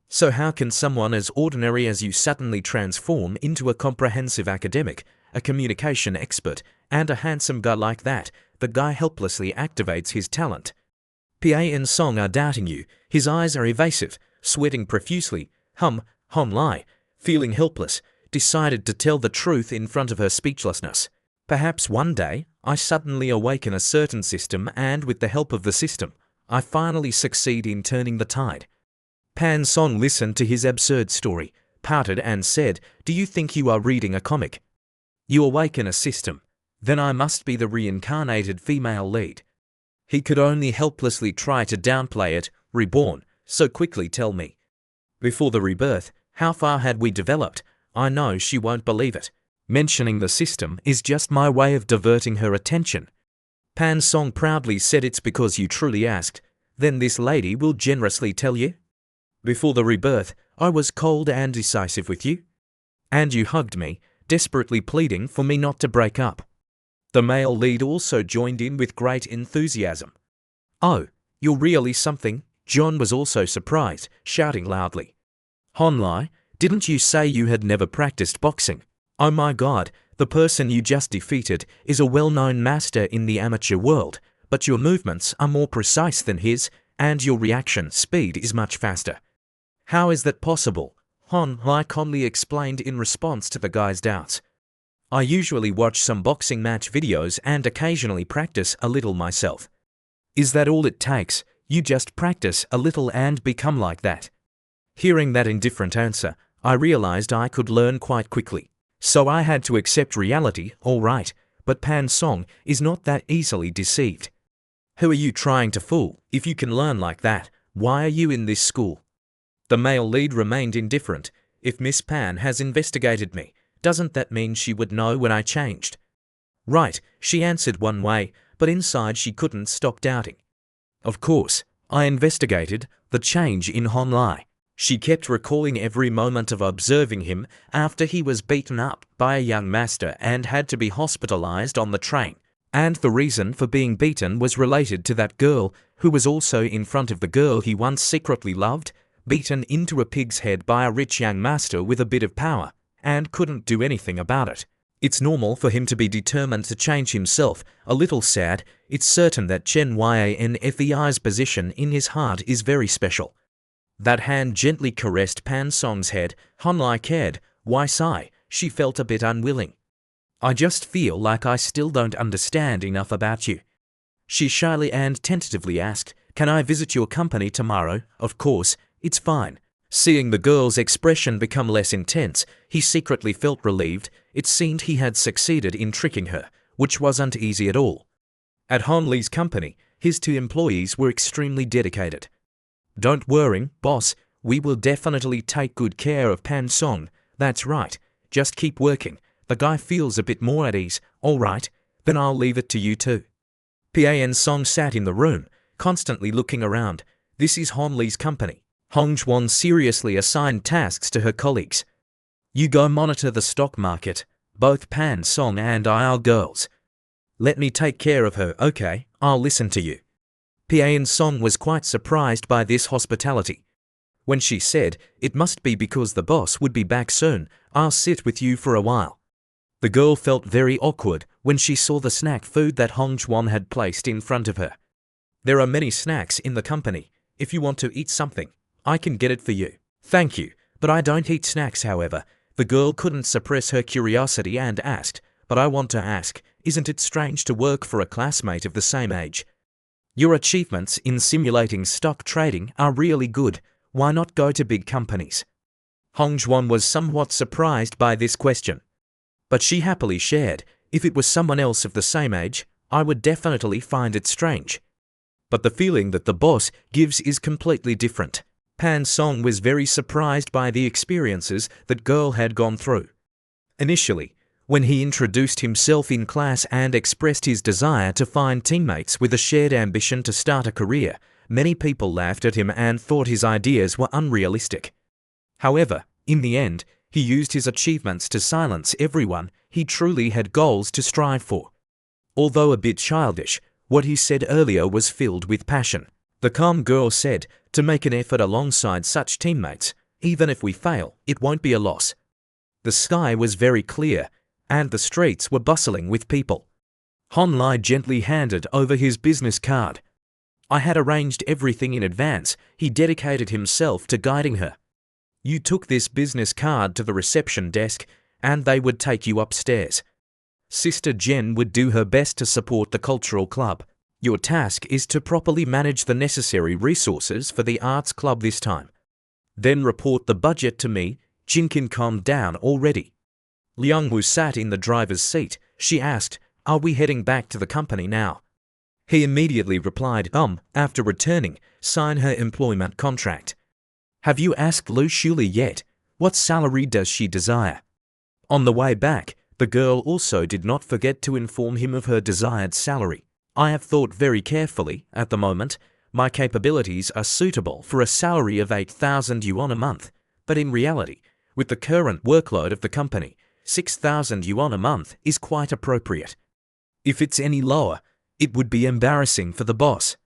So how can someone as ordinary as you suddenly transform into a comprehensive academic, a communication expert, and a handsome guy like that? The guy helplessly activates his talent. Pa and Song are doubting you. His eyes are evasive, sweating profusely. Hon Lai, feeling helpless, decided to tell the truth in front of her speechlessness. Perhaps one day, I suddenly awaken a certain system, and with the help of the system, I finally succeed in turning the tide. Pan Song listened to his absurd story, pouted and said, "Do you think you are reading a comic? You awaken a system. Then I must be the reincarnated female lead." He could only helplessly try to downplay it. Reborn, so quickly, tell me. Before the rebirth, how far had we developed? I know she won't believe it. Mentioning the system is just my way of diverting her attention. Pan Song proudly said, "It's because you truly asked. Then this lady will generously tell you. Before the rebirth, I was cold and decisive with you. And you hugged me, desperately pleading for me not to break up." The male lead also joined in with great enthusiasm. "Oh, you're really something." John was also surprised, shouting loudly. "Hon Lai, didn't you say you had never practiced boxing? Oh my God, the person you just defeated is a well-known master in the amateur world, but your movements are more precise than his, and your reaction speed is much faster. How is that possible?" Hon Lai calmly explained in response to the guy's doubts. "I usually watch some boxing match videos and occasionally practice a little myself." "Is that all it takes? You just practice a little and become like that?" Hearing that indifferent answer, I realized I could learn quite quickly. So I had to accept reality. All right, but Pan Song is not that easily deceived. Who are you trying to fool? If you can learn like that, why are you in this school? The male lead remained indifferent. If Miss Pan has investigated me, doesn't that mean she would know when I changed? Right, she answered one way, but inside she couldn't stop doubting. Of course, I investigated the change in Hon Lai. She kept recalling every moment of observing him after he was beaten up by a young master and had to be hospitalized on the train. And the reason for being beaten was related to that girl who was also in front of the girl he once secretly loved, beaten into a pig's head by a rich young master with a bit of power, and couldn't do anything about it. It's normal for him to be determined to change himself. A little sad, it's certain that Chen Yanfei's position in his heart is very special. That hand gently caressed Pan Song's head. Hon Lai cared. Why sigh? She felt a bit unwilling. "I just feel like I still don't understand enough about you." She shyly and tentatively asked, "Can I visit your company tomorrow?" "Of course, it's fine." Seeing the girl's expression become less intense, he secretly felt relieved. It seemed he had succeeded in tricking her, which wasn't easy at all. At Hon Lei's company, his 2 employees were extremely dedicated. "Don't worry, boss, we will definitely take good care of Pan Song." "That's right, just keep working." The guy feels a bit more at ease. "All right, then I'll leave it to you too." Pan Song sat in the room, constantly looking around. This is Hon Lei's company. Hong Juan seriously assigned tasks to her colleagues. "You go monitor the stock market. Both Pan Song and I are girls. Let me take care of her, okay? I'll listen to you." Pan Song was quite surprised by this hospitality. When she said, "It must be because the boss would be back soon, I'll sit with you for a while." The girl felt very awkward when she saw the snack food that Hong Juan had placed in front of her. "There are many snacks in the company. If you want to eat something, I can get it for you." "Thank you, but I don't eat snacks." However, the girl couldn't suppress her curiosity and asked, "But I want to ask, isn't it strange to work for a classmate of the same age? Your achievements in simulating stock trading are really good. Why not go to big companies?" Hong Juan was somewhat surprised by this question. But she happily shared, "If it was someone else of the same age, I would definitely find it strange. But the feeling that the boss gives is completely different." Pan Song was very surprised by the experiences that girl had gone through. Initially, when he introduced himself in class and expressed his desire to find teammates with a shared ambition to start a career, many people laughed at him and thought his ideas were unrealistic. However, in the end, he used his achievements to silence everyone. He truly had goals to strive for. Although a bit childish, what he said earlier was filled with passion. The calm girl said, "To make an effort alongside such teammates, Even if we fail, it won't be a loss. The sky was very clear, and the streets were bustling with people. Honlai gently handed over his business card. I had arranged everything in advance. He dedicated himself to guiding her. You took this business card to the reception desk, and they would take you upstairs. Sister Jen would do her best to support the cultural club. Your task is to properly manage the necessary resources for the arts club this time. Then report the budget to me. Jinkin calmed down already. Liangwu sat in the driver's seat. She asked, "Are we heading back to the company now?" He immediately replied, after returning, sign her employment contract. Have you asked Lu Shuli yet? What salary does she desire? On the way back, the girl also did not forget to inform him of her desired salary. I have thought very carefully. At the moment, my capabilities are suitable for a salary of 8,000 yuan a month, but in reality, with the current workload of the company, 6,000 yuan a month is quite appropriate. If it's any lower, it would be embarrassing for the boss.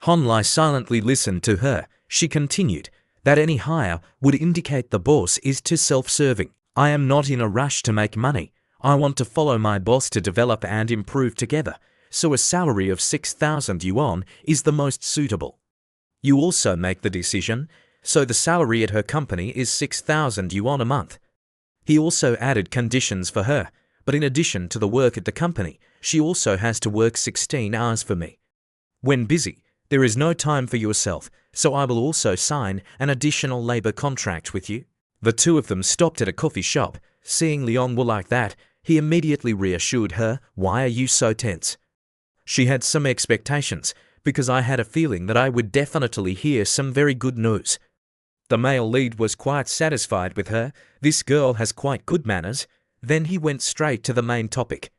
Honlai silently listened to her. She continued that any higher would indicate the boss is too self-serving. I am not in a rush to make money. I want to follow my boss to develop and improve together, so a salary of 6,000 yuan is the most suitable. You also make the decision, so the salary at her company is 6,000 yuan a month. He also added conditions for her, but in addition to the work at the company, she also has to work 16 hours for me. When busy, there is no time for yourself, so I will also sign an additional labor contract with you. The two of them stopped at a coffee shop. Seeing Liang Wu like that, he immediately reassured her, "Why are you so tense?" She had some expectations, because I had a feeling that I would definitely hear some very good news. The male lead was quite satisfied with her. This girl has quite good manners. Then he went straight to the main topic.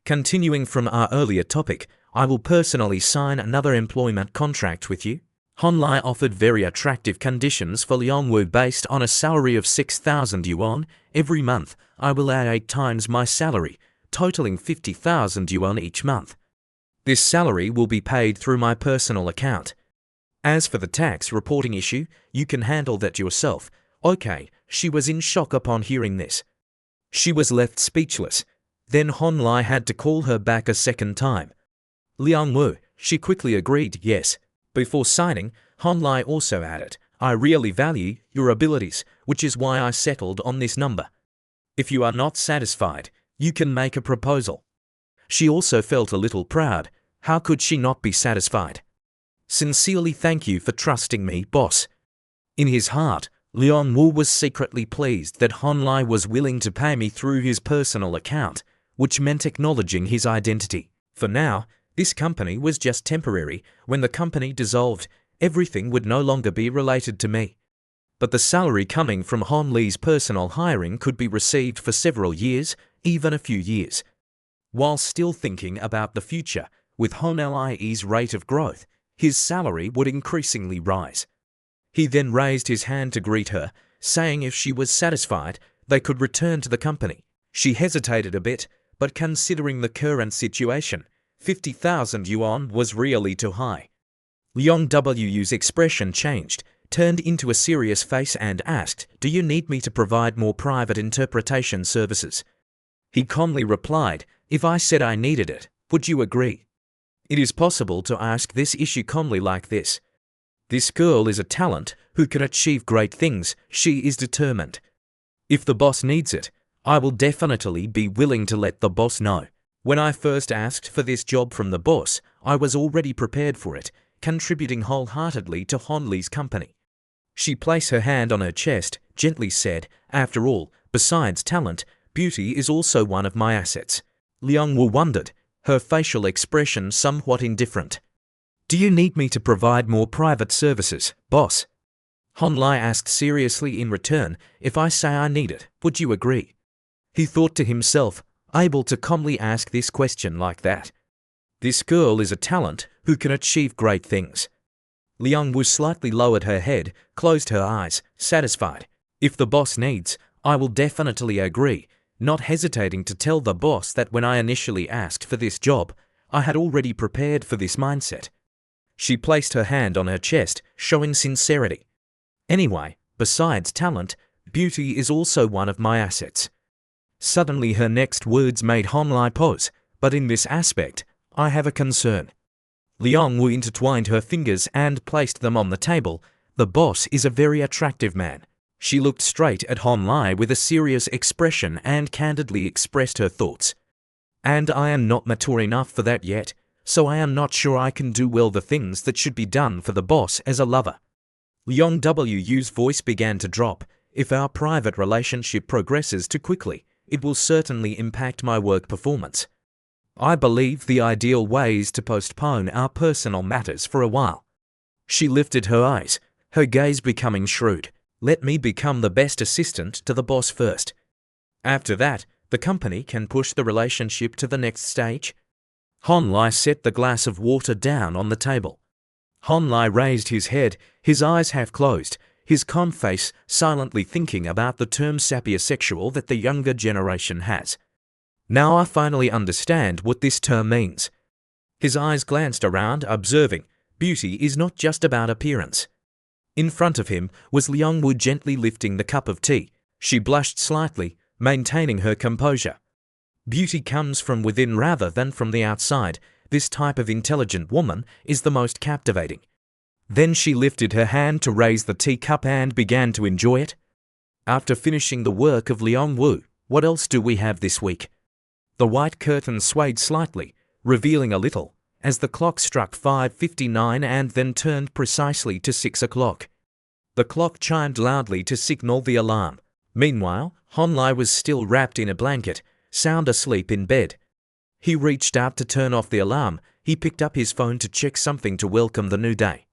Continuing from our earlier topic, I will personally sign another employment contract with you. Honlai offered very attractive conditions for Liang Wu based on a salary of 6,000 yuan. Every month, I will add 8 times my salary, totaling 50,000 yuan each month. This salary will be paid through my personal account. As for the tax reporting issue, you can handle that yourself. Okay, she was in shock upon hearing this. She was left speechless. Then Honlai had to call her back a second time. Liang Wu, she quickly agreed yes. Before signing, Honlai also added, I really value your abilities, which is why I settled on this number. If you are not satisfied, you can make a proposal. She also felt a little proud. How could she not be satisfied? Sincerely thank you for trusting me, boss. In his heart, Liang Wu was secretly pleased that Honlai was willing to pay me through his personal account, which meant acknowledging his identity. For now, this company was just temporary. When the company dissolved, everything would no longer be related to me. But the salary coming from Hon Li's personal hiring could be received for several years, even a few years. While still thinking about the future, with Hon Lie's rate of growth, his salary would increasingly rise. He then raised his hand to greet her, saying if she was satisfied, they could return to the company. She hesitated a bit, but considering the current situation, 50,000 yuan was really too high. Liang Wu's expression changed, turned into a serious face and asked, Do you need me to provide more private interpretation services? He calmly replied, If I said I needed it, would you agree? It is possible to ask this issue calmly like this. This girl is a talent who can achieve great things. She is determined. If the boss needs it, I will definitely be willing to let the boss know. When I first asked for this job from the boss, I was already prepared for it, contributing wholeheartedly to Hon Li's company. She placed her hand on her chest, gently said, After all, besides talent, beauty is also one of my assets. Liang Wu wondered, her facial expression somewhat indifferent. Do you need me to provide more private services, boss? Hon Li asked seriously in return, If I say I need it, would you agree? He thought to himself, able to calmly ask this question like that. This girl is a talent who can achieve great things. Liang Wu slightly lowered her head, closed her eyes, satisfied. If the boss needs, I will definitely agree, not hesitating to tell the boss that when I initially asked for this job, I had already prepared for this mindset. She placed her hand on her chest, showing sincerity. Anyway, Besides talent, beauty is also one of my assets. Suddenly her next words made Honlai pause, but in this aspect, I have a concern. Liang Wu intertwined her fingers and placed them on the table. The boss is a very attractive man. She looked straight at Honlai with a serious expression and candidly expressed her thoughts. And I am not mature enough for that yet, so I am not sure I can do well the things that should be done for the boss as a lover. Liang Wu's voice began to drop. If our private relationship progresses too quickly, it will certainly impact my work performance. I believe the ideal way is to postpone our personal matters for a while. She lifted her eyes, her gaze becoming shrewd. Let me become the best assistant to the boss first. After that, the company can push the relationship to the next stage. Honlai set the glass of water down on the table. Honlai raised his head, his eyes half closed, his calm face silently thinking about the term sapiosexual that the younger generation has. Now I finally understand what this term means. His eyes glanced around, observing, beauty is not just about appearance. In front of him was Liang Wu gently lifting the cup of tea. She blushed slightly, maintaining her composure. Beauty comes from within rather than from the outside. This type of intelligent woman is the most captivating. Then she lifted her hand to raise the teacup and began to enjoy it. After finishing the work of Liang Wu, what else do we have this week? The white curtain swayed slightly, revealing a little, as the clock struck 5:59 and then turned precisely to 6 o'clock. The clock chimed loudly to signal the alarm. Meanwhile, Honlai was still wrapped in a blanket, sound asleep in bed. He reached out to turn off the alarm. He picked up his phone to check something to welcome the new day.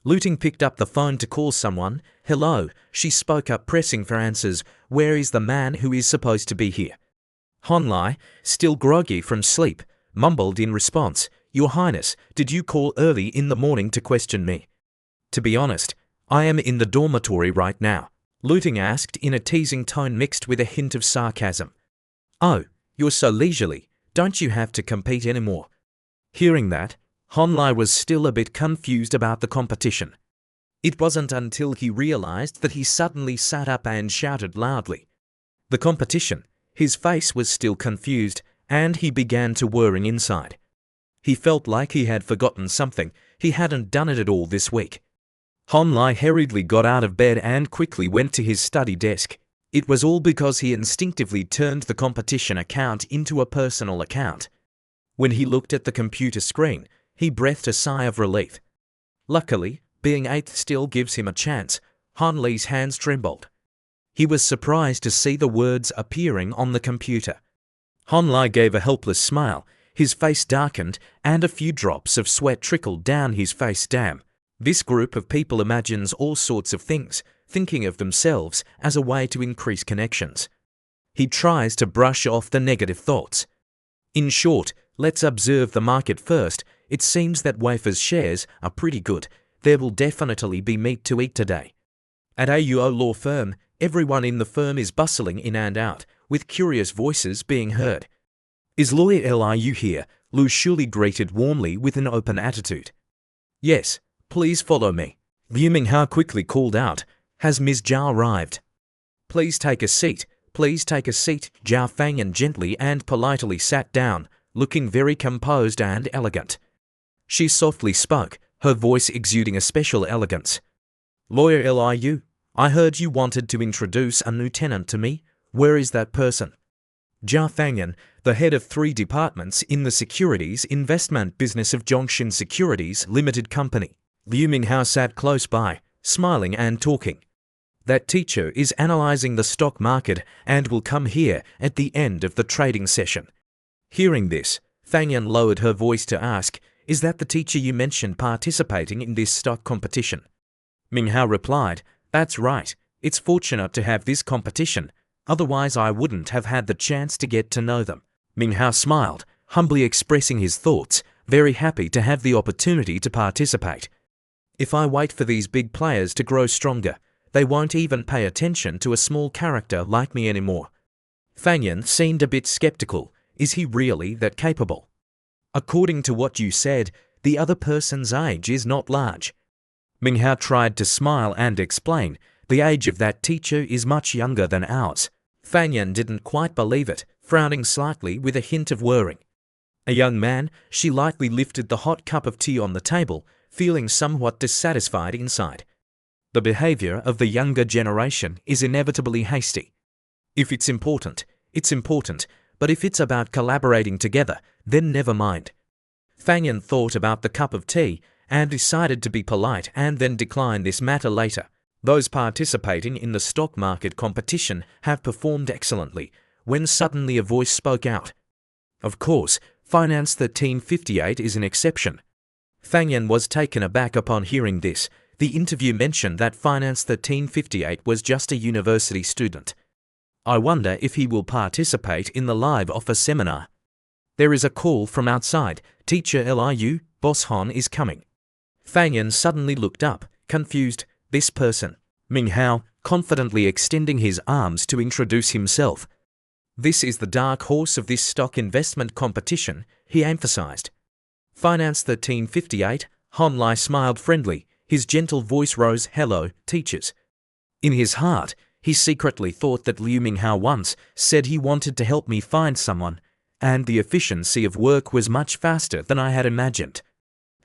Luting picked up the phone to call someone. Hello, she spoke up, pressing for answers. Where is the man who is supposed to be here? Honlai, still groggy from sleep, mumbled in response, Your Highness, did you call early in the morning to question me? To be honest, I am in the dormitory right now, Luting asked in a teasing tone mixed with a hint of sarcasm. Oh, you're so leisurely, don't you have to compete anymore? Hearing that, Honlai was still a bit confused about the competition. It wasn't until he realized that he suddenly sat up and shouted loudly. The competition. His face was still confused, and he began to whirring inside. He felt like he had forgotten something. He hadn't done it at all this week. Honlai hurriedly got out of bed and quickly went to his study desk. It was all because he instinctively turned the competition account into a personal account. When he looked at the computer screen, he breathed a sigh of relief. Luckily, being eighth still gives him a chance. Honlai's hands trembled. He was surprised to see the words appearing on the computer. Honlai gave a helpless smile. His face darkened, and a few drops of sweat trickled down his face. Damn. This group of people imagines all sorts of things, thinking of themselves as a way to increase connections. He tries to brush off the negative thoughts. In short, let's observe the market first. It seems that Wafer's shares are pretty good. There will definitely be meat to eat today. At AUO law firm, everyone in the firm is bustling in and out, with curious voices being heard. Is Lawyer Liu here? Lu Shuli greeted warmly with an open attitude. Yes, please follow me. Liu Minghao quickly called out. Has Ms. Zhao arrived? Please take a seat. Please take a seat. Zhao Fangyan gently and politely sat down, looking very composed and elegant. She softly spoke, her voice exuding a special elegance. Lawyer Liu, I heard you wanted to introduce a new tenant to me. Where is that person? Zhao Fangyan, the head of 3 departments in the securities investment business of Zhongshin Securities Limited Company. Liu Minghao sat close by, smiling and talking. That teacher is analyzing the stock market and will come here at the end of the trading session. Hearing this, Fangyan lowered her voice to ask, Is that the teacher you mentioned participating in this stock competition? Minghao replied, That's right. It's fortunate to have this competition. Otherwise I wouldn't have had the chance to get to know them. Minghao smiled, humbly expressing his thoughts, very happy to have the opportunity to participate. If I wait for these big players to grow stronger, they won't even pay attention to a small character like me anymore. Fangyan seemed a bit skeptical. Is he really that capable? According to what you said, the other person's age is not large. Minghao tried to smile and explain. The age of that teacher is much younger than ours. Fangyan didn't quite believe it, frowning slightly with a hint of worrying. A young man, she lightly lifted the hot cup of tea on the table, feeling somewhat dissatisfied inside. The behavior of the younger generation is inevitably hasty. If it's important, but if it's about collaborating together, then never mind. Fangyan thought about the cup of tea and decided to be polite and then decline this matter later. Those participating in the stock market competition have performed excellently, when suddenly a voice spoke out. Of course, Finance 1358 is an exception. Fangyan was taken aback upon hearing this. The interview mentioned that Finance 1358 was just a university student. I wonder if he will participate in the live offer seminar. There is a call from outside. Teacher Liu, Boss Han is coming. Fangyan suddenly looked up, confused. This person, Ming Hao, confidently extending his arms to introduce himself. This is the dark horse of this stock investment competition, he emphasized. Finance 1358, Han Lai smiled friendly. His gentle voice rose, hello, teachers. In his heart, he secretly thought that Liu Minghao once said he wanted to help me find someone, and the efficiency of work was much faster than I had imagined.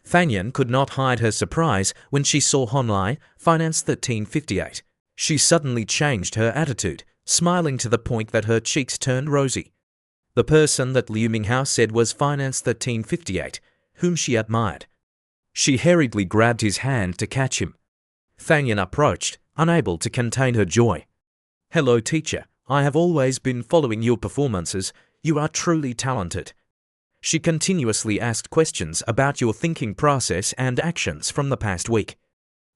Fangyan could not hide her surprise when she saw Han Lai, Finance 1358. She suddenly changed her attitude, smiling to the point that her cheeks turned rosy. The person that Liu Minghao said was Finance 1358, whom she admired. She hurriedly grabbed his hand to catch him. Fangyan approached, unable to contain her joy. Hello, teacher. I have always been following your performances. You are truly talented. She continuously asked questions about your thinking process and actions from the past week.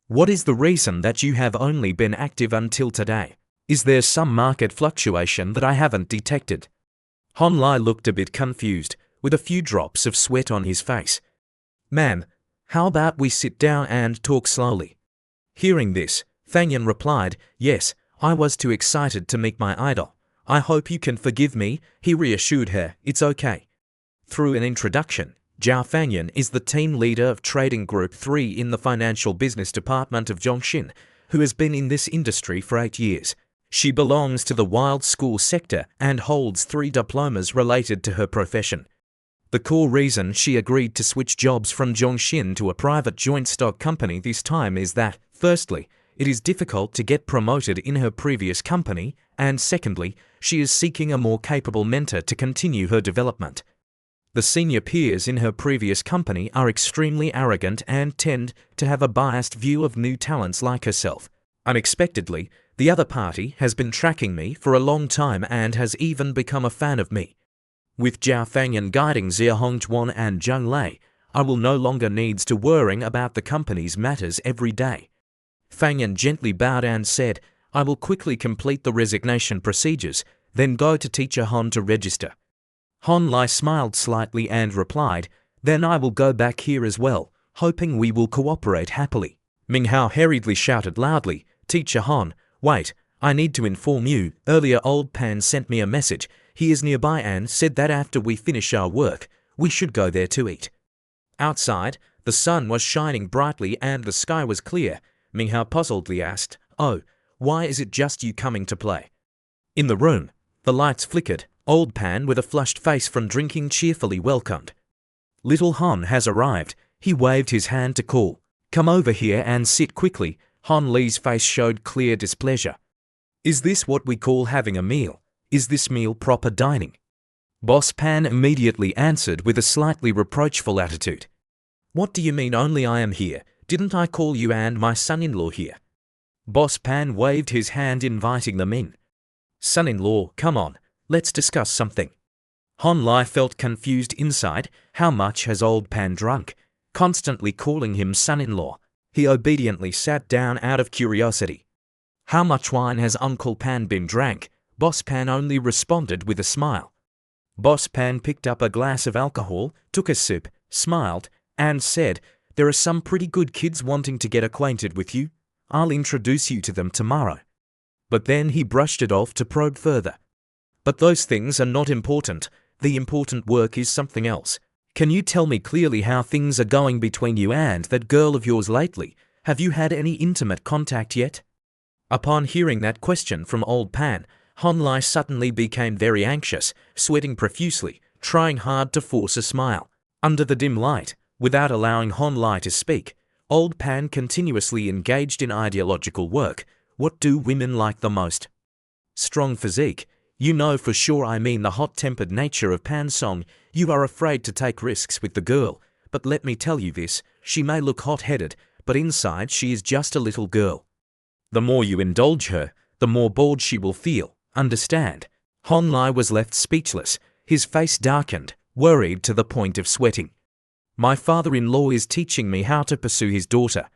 What is the reason that you have only been active until today? Is there some market fluctuation that I haven't detected? Han Lai looked a bit confused, with a few drops of sweat on his face. Ma'am, how about we sit down and talk slowly? Hearing this, Fangyan replied, yes, I was too excited to meet my idol. I hope you can forgive me, he reassured her, it's okay. Through an introduction, Zhao Fangyan is the team leader of Trading Group 3 in the Financial Business Department of Zhongxin, who has been in this industry for 8 years. She belongs to the wild school sector and holds 3 diplomas related to her profession. The core reason she agreed to switch jobs from Zhongxin to a private joint stock company this time is that, firstly, it is difficult to get promoted in her previous company, and secondly, she is seeking a more capable mentor to continue her development. The senior peers in her previous company are extremely arrogant and tend to have a biased view of new talents like herself. Unexpectedly, the other party has been tracking me for a long time and has even become a fan of me. With Zhao Fangyan guiding Xia Hongzhuan and Zhang Lei, I will no longer need to worrying about the company's matters every day. Fangyan gently bowed and said, I will quickly complete the resignation procedures, then go to Teacher Han to register. Han Lai smiled slightly and replied, then I will go back here as well, hoping we will cooperate happily. Ming Hao hurriedly shouted loudly, Teacher Han, wait, I need to inform you, earlier old Pan sent me a message. He is nearby and said that after we finish our work, we should go there to eat. Outside, the sun was shining brightly and the sky was clear. Ming Hao puzzledly asked, oh, why is it just you coming to play? In the room, the lights flickered. Old Pan with a flushed face from drinking cheerfully welcomed. Little Han has arrived. He waved his hand to call. Come over here and sit quickly. Han Li's face showed clear displeasure. Is this what we call having a meal? Is this meal proper dining? Boss Pan immediately answered with a slightly reproachful attitude. What do you mean only I am here? Didn't I call you and my son-in-law here? Boss Pan waved his hand inviting them in. Son-in-law, come on. Let's discuss something. Han Lai felt confused inside. How much has old Pan drunk? Constantly calling him son-in-law. He obediently sat down out of curiosity. How much wine has Uncle Pan been drank? Boss Pan only responded with a smile. Boss Pan picked up a glass of alcohol, took a sip, smiled, and said, there are some pretty good kids wanting to get acquainted with you. I'll introduce you to them tomorrow. But then he brushed it off to probe further. But those things are not important. The important work is something else. Can you tell me clearly how things are going between you and that girl of yours lately? Have you had any intimate contact yet? Upon hearing that question from old Pan, Hon Lai suddenly became very anxious, sweating profusely, trying hard to force a smile. Under the dim light, without allowing Hon Lai to speak, old Pan continuously engaged in ideological work. What do women like the most? Strong physique. You know for sure I mean the hot-tempered nature of Pan's song. You are afraid to take risks with the girl, but let me tell you this, she may look hot-headed, but inside she is just a little girl. The more you indulge her, the more bored she will feel, understand? Hon Lai was left speechless, his face darkened, worried to the point of sweating. My father-in-law is teaching me how to pursue his daughter.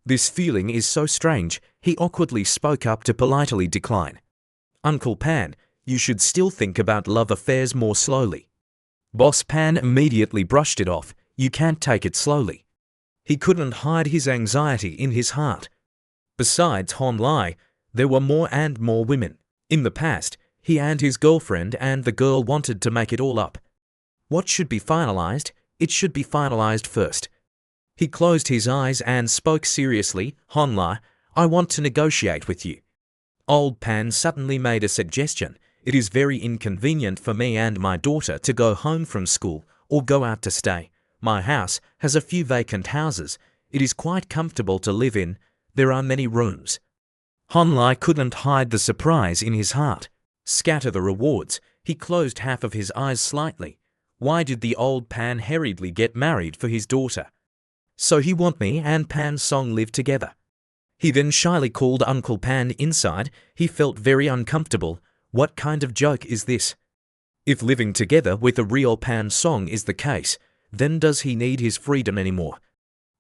This feeling is so strange, he awkwardly spoke up to politely decline. Uncle Pan, you should still think about love affairs more slowly. Boss Pan immediately brushed it off, you can't take it slowly. He couldn't hide his anxiety in his heart. Besides Hon Lai, there were more and more women. In the past, he and his girlfriend and the girl wanted to make it all up. What should be finalized? It should be finalized first. He closed his eyes and spoke seriously. Hon Lai, I want to negotiate with you. Old Pan suddenly made a suggestion. It is very inconvenient for me and my daughter to go home from school or go out to stay. My house has a few vacant houses. It is quite comfortable to live in. There are many rooms. Hon Lai couldn't hide the surprise in his heart. Scatter the rewards. He closed half of his eyes slightly. Why did the old Pan hurriedly get married for his daughter? So he want me and Pan Song live together. He then shyly called Uncle Pan inside. He felt very uncomfortable. What kind of joke is this? If living together with a real Pan Song is the case, then does he need his freedom anymore?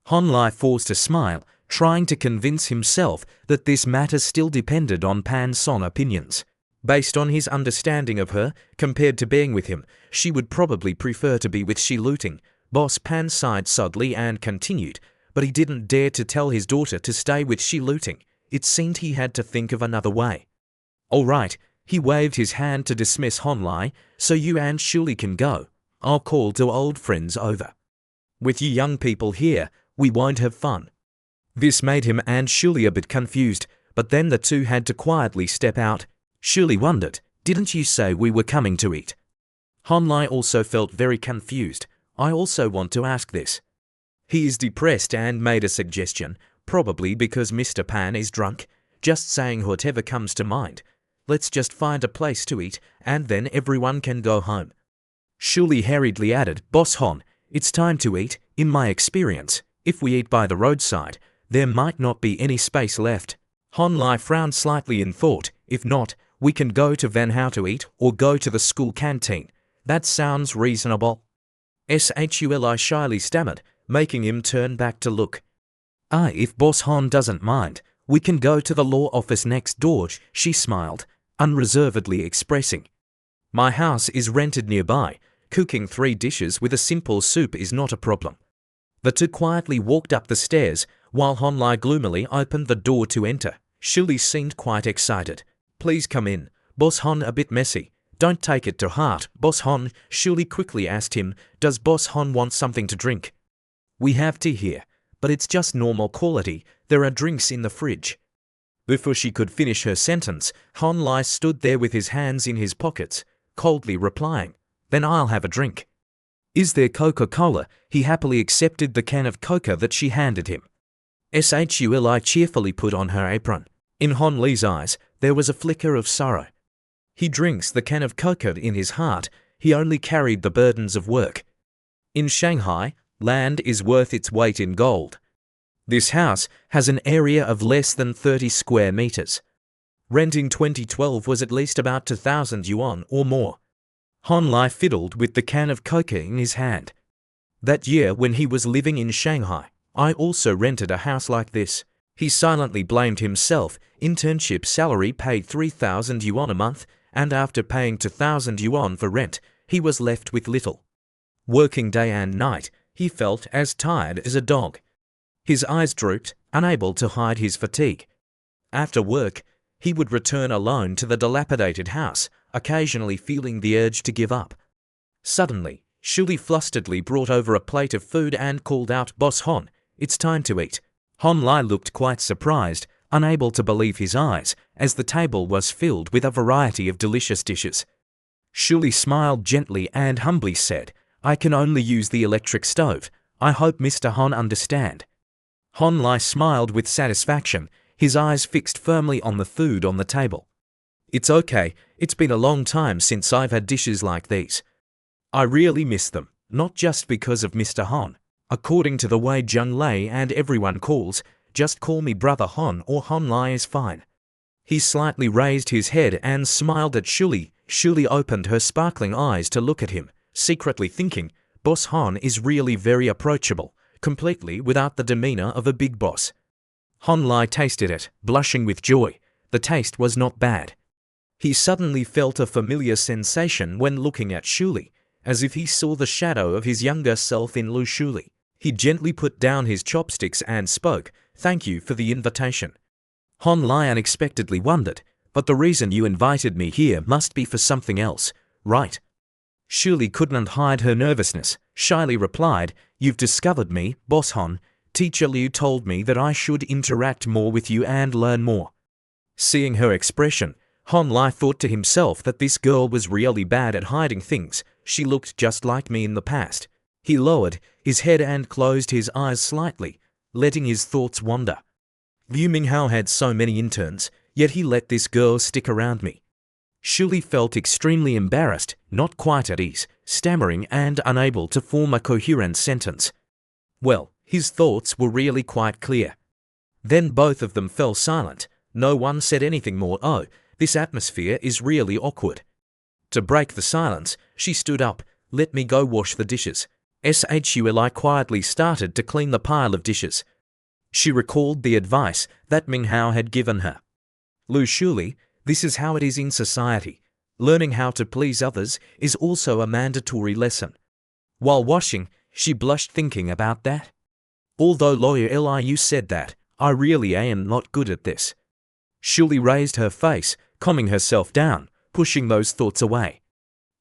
Hon Lai forced a smile, trying to convince himself that this matter still depended on Pan Song opinions. Based on his understanding of her, compared to being with him, she would probably prefer to be with Shi Luting. Boss Pan sighed sadly and continued, but he didn't dare to tell his daughter to stay with Shi Luting. It seemed he had to think of another way. All right, he waved his hand to dismiss Hon Lai, so you and Shuli can go. I'll call two old friends over. With you young people here, we won't have fun. This made him and Shuli a bit confused, but then the two had to quietly step out. Shuli wondered, didn't you say we were coming to eat? Hon Lai also felt very confused. I also want to ask this. He is depressed and made a suggestion, probably because Mr. Pan is drunk, just saying whatever comes to mind. Let's just find a place to eat, and then everyone can go home. Shuli hurriedly added, Boss Hon, it's time to eat. In my experience, if we eat by the roadside, there might not be any space left. Hon Lai frowned slightly in thought. If not, we can go to Van Hao to eat or go to the school canteen. That sounds reasonable. Shuli shyly stammered, making him turn back to look. If Boss Hon doesn't mind, we can go to the law office next door, she smiled, unreservedly expressing. My house is rented nearby. Cooking 3 dishes with a simple soup is not a problem. The two quietly walked up the stairs, while Hon Lai gloomily opened the door to enter. Shuli seemed quite excited. Please come in. Boss Hon a bit messy. Don't take it to heart, Boss Hon. Shuli quickly asked him, does Boss Hon want something to drink? We have tea here, but it's just normal quality. There are drinks in the fridge. Before she could finish her sentence, Hon Lai stood there with his hands in his pockets, coldly replying, then I'll have a drink. Is there Coca-Cola? He happily accepted the can of Coca that she handed him. Shuli cheerfully put on her apron. In Hon Lai's eyes, there was a flicker of sorrow. He drinks the can of Coca in his heart. He only carried the burdens of work. In Shanghai, land is worth its weight in gold. This house has an area of less than 30 square meters. Rent in 2012 was at least about 2,000 yuan or more. Hon Lai fiddled with the can of Coca in his hand. That year when he was living in Shanghai, I also rented a house like this. He silently blamed himself. Internship salary paid 3,000 yuan a month, and after paying 2,000 yuan for rent, he was left with little. Working day and night, he felt as tired as a dog. His eyes drooped, unable to hide his fatigue. After work, he would return alone to the dilapidated house, occasionally feeling the urge to give up. Suddenly, Shuli flusteredly brought over a plate of food and called out, Boss Hon, it's time to eat. Hon Lai looked quite surprised. unable to believe his eyes, as the table was filled with a variety of delicious dishes. Shuli smiled gently and humbly said, "I can only use the electric stove. I hope Mr. Hon understand." Hon Lai smiled with satisfaction, his eyes fixed firmly on the food on the table. "It's okay, it's been a long time since I've had dishes like these. I really miss them, not just because of Mr. Hon. According to the way Jung Lei and everyone calls, just call me Brother Hon or Hon Lai is fine." He slightly raised his head and smiled at Shuli. Shuli opened her sparkling eyes to look at him, secretly thinking, Boss Hon is really very approachable, completely without the demeanor of a big boss. Hon Lai tasted it, blushing with joy. The taste was not bad. He suddenly felt a familiar sensation when looking at Shuli, as if he saw the shadow of his younger self in Lu Shuli. He gently put down his chopsticks and spoke, "Thank you for the invitation." Hon Lai unexpectedly wondered, "But the reason you invited me here must be for something else, right?" Shuli couldn't hide her nervousness, shyly replied, "You've discovered me, Boss Hon. Teacher Liu told me that I should interact more with you and learn more." Seeing her expression, Hon Lai thought to himself that this girl was really bad at hiding things. She looked just like me in the past. He lowered his head and closed his eyes slightly, letting his thoughts wander. Liu Minghao had so many interns, yet he let this girl stick around me. Shuli felt extremely embarrassed, not quite at ease, stammering and unable to form a coherent sentence. Well, his thoughts were really quite clear. Then both of them fell silent. No one said anything more. "Oh, this atmosphere is really awkward." To break the silence, she stood up. "Let me go wash the dishes." Shuli quietly started to clean the pile of dishes. She recalled the advice that Minghao had given her. "Lu Shuli, this is how it is in society. Learning how to please others is also a mandatory lesson." While washing, she blushed thinking about that. "Although Lawyer Liu said that, I really am not good at this." Shuli raised her face, calming herself down, pushing those thoughts away.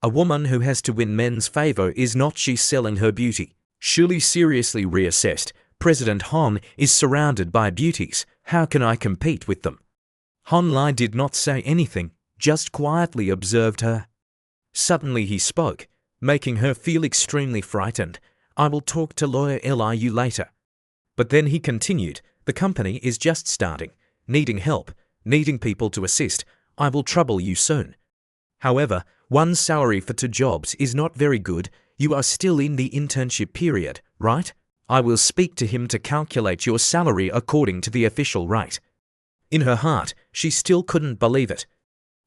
A woman who has to win men's favor is not she selling her beauty. Shuli seriously reassessed. President Hon is surrounded by beauties. How can I compete with them? Hon Lai did not say anything, just quietly observed her. Suddenly he spoke, making her feel extremely frightened. "I will talk to Lawyer Liu later." But then he continued, "The company is just starting, needing help, needing people to assist. I will trouble you soon. However, one salary for 2 jobs is not very good. You are still in the internship period, right? I will speak to him to calculate your salary according to the official rate." In her heart, she still couldn't believe it.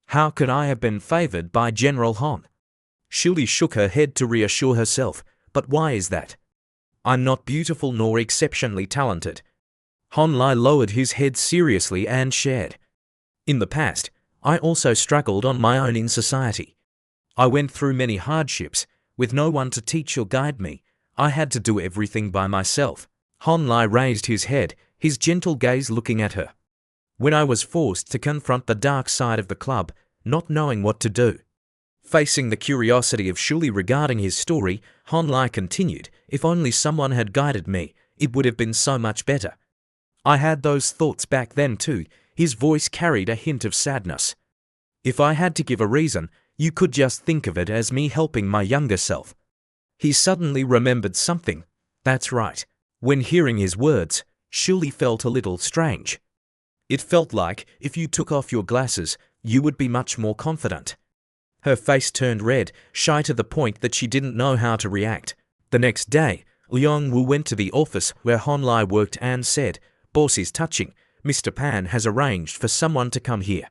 How could I have been favored by General Hon? Shuli shook her head to reassure herself. "But why is that? I'm not beautiful nor exceptionally talented." Hon Lai lowered his head seriously and shared. "In the past, I also struggled on my own in society. I went through many hardships, with no one to teach or guide me. I had to do everything by myself." Hon Lai raised his head, his gentle gaze looking at her. "When I was forced to confront the dark side of the club, not knowing what to do." Facing the curiosity of Shuli regarding his story, Hon Lai continued, "If only someone had guided me, it would have been so much better." "I had those thoughts back then too." His voice carried a hint of sadness. "If I had to give a reason, you could just think of it as me helping my younger self." He suddenly remembered something. That's right. When hearing his words, Shuli felt a little strange. It felt like, if you took off your glasses, you would be much more confident. Her face turned red, shy to the point that she didn't know how to react. The next day, Liang Wu went to the office where Hon Lai worked and said, "Boss is touching. Mr. Pan has arranged for someone to come here.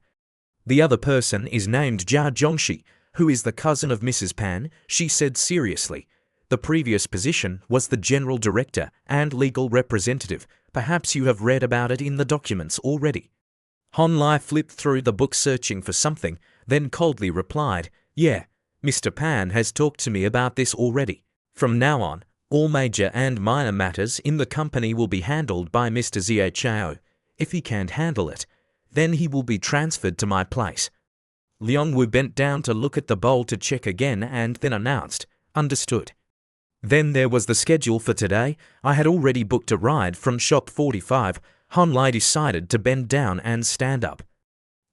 The other person is named Jia Zhongxi, who is the cousin of Mrs. Pan," she said seriously. "The previous position was the general director and legal representative. Perhaps you have read about it in the documents already." Hon Lai flipped through the book searching for something, then coldly replied, "Yeah, Mr. Pan has talked to me about this already. From now on, all major and minor matters in the company will be handled by Mr. Zhe Chao. If he can't handle it, then he will be transferred to my place." Liang Wu bent down to look at the bowl to check again and then announced, "Understood." Then there was the schedule for today. I had already booked a ride from Shop 45. Han Lai decided to bend down and stand up.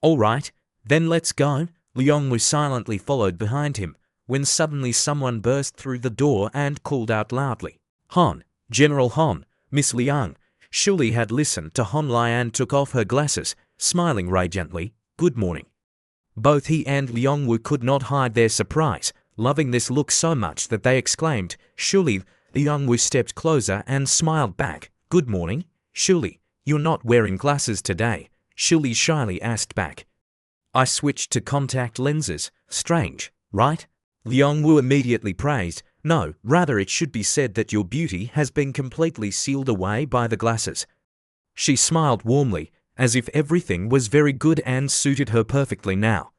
All right, then let's go. Liang Wu silently followed behind him, when suddenly someone burst through the door and called out loudly, "Han, General Han, Miss Liang." Shuli had listened to Han Lai and took off her glasses, smiling radiantly. "Good morning." Both he and Liang Wu could not hide their surprise, loving this look so much that they exclaimed, "Shuli." Liang Wu stepped closer and smiled back. "Good morning, Shuli. You're not wearing glasses today," Shuli shyly asked back. "I switched to contact lenses. Strange, right?" Liang Wu immediately praised. "No, rather it should be said that your beauty has been completely sealed away by the glasses." She smiled warmly, as if everything was very good and suited her perfectly now.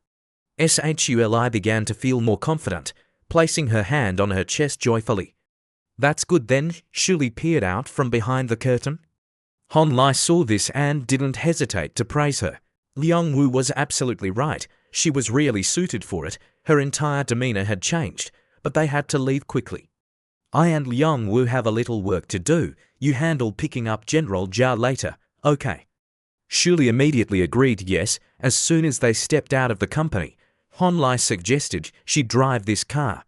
Shuli began to feel more confident, placing her hand on her chest joyfully. "That's good then." Shuli peered out from behind the curtain. Han Lai saw this and didn't hesitate to praise her. Liang Wu was absolutely right. She was really suited for it. Her entire demeanor had changed, but they had to leave quickly. "I and Liang Wu have a little work to do. You handle picking up General Jia later, okay?" Shuli immediately agreed yes. As soon as they stepped out of the company, Han Lai suggested she drive this car.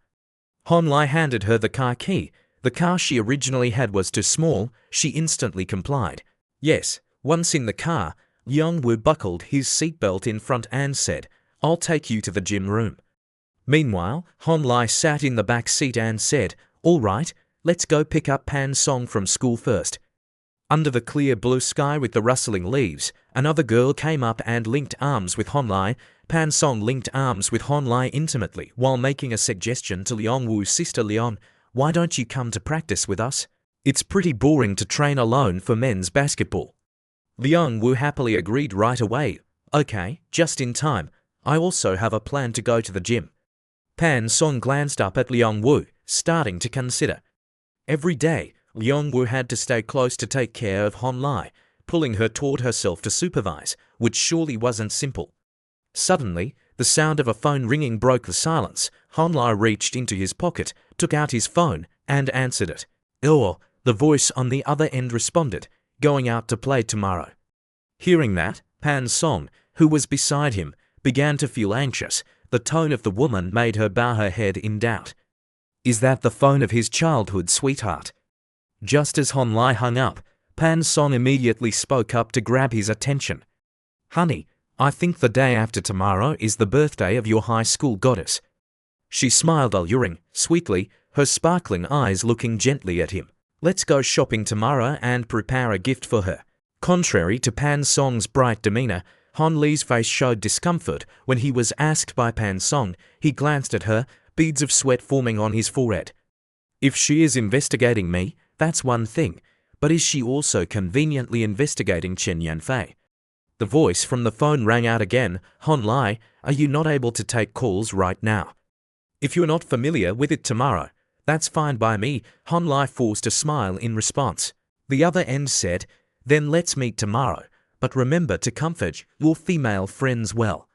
Han Lai handed her the car key. The car she originally had was too small. She instantly complied. Yes, once in the car, Liang Wu buckled his seatbelt in front and said, "I'll take you to the gym room." Meanwhile, Han Lai sat in the back seat and said, "All right, let's go pick up Pan Song from school first." Under the clear blue sky with the rustling leaves, another girl came up and linked arms with Han Lai. Pan Song linked arms with Han Lai intimately while making a suggestion to Liang Wu's sister Leon. "Why don't you come to practice with us? It's pretty boring to train alone for men's basketball." Liang Wu happily agreed right away. "Okay, just in time. I also have a plan to go to the gym." Pan Song glanced up at Liang Wu, starting to consider. Every day, Liang Wu had to stay close to take care of Han Lai, pulling her toward herself to supervise, which surely wasn't simple. Suddenly, the sound of a phone ringing broke the silence. Han Lai reached into his pocket, took out his phone, and answered it. "Oh," the voice on the other end responded, "Going out to play tomorrow." Hearing that, Pan Song, who was beside him, began to feel anxious. The tone of the woman made her bow her head in doubt. Is that the phone of his childhood sweetheart? Just as Han Lai hung up, Pan Song immediately spoke up to grab his attention. "Honey, I think the day after tomorrow is the birthday of your high school goddess." She smiled alluring, sweetly, her sparkling eyes looking gently at him. "Let's go shopping tomorrow and prepare a gift for her." Contrary to Pan Song's bright demeanor, Han Li's face showed discomfort when he was asked by Pan Song. He glanced at her, beads of sweat forming on his forehead. "If she is investigating me, that's one thing, but is she also conveniently investigating Chen Yanfei?" The voice from the phone rang out again. "Han Lai, are you not able to take calls right now?" "If you're not familiar with it tomorrow, that's fine by me." Han Lai forced a smile in response. The other end said, "Then let's meet tomorrow, but remember to comfort your female friends well."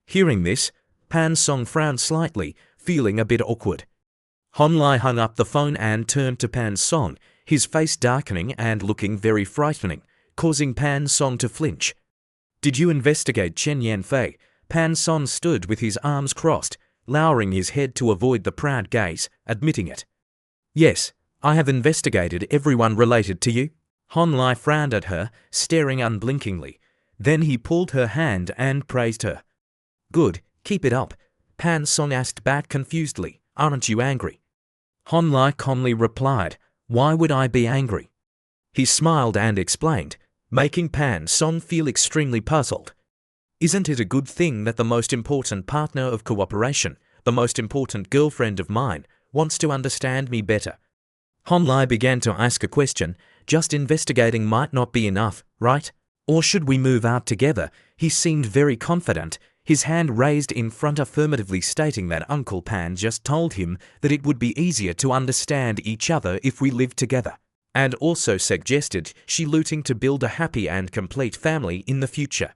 Hearing this, Pan Song frowned slightly, feeling a bit awkward. Han Lai hung up the phone and turned to Pan Song, his face darkening and looking very frightening, causing Pan Song to flinch. "Did you investigate Chen Yanfei?" Pan Song stood with his arms crossed, lowering his head to avoid the proud gaze, admitting it. "Yes, I have investigated everyone related to you." Han Lai frowned at her, staring unblinkingly. Then he pulled her hand and praised her. "Good, keep it up." Pan Song asked back confusedly, "Aren't you angry?" Han Lai calmly replied, "Why would I be angry?" He smiled and explained, making Pan Song feel extremely puzzled. "Isn't it a good thing that the most important partner of cooperation, the most important girlfriend of mine, wants to understand me better?" Han Lai began to ask a question. Just investigating might not be enough, right? Or should we move out together? He seemed very confident, his hand raised in front affirmatively stating that Uncle Pan just told him that it would be easier to understand each other if we lived together, and also suggested she looting to build a happy and complete family in the future.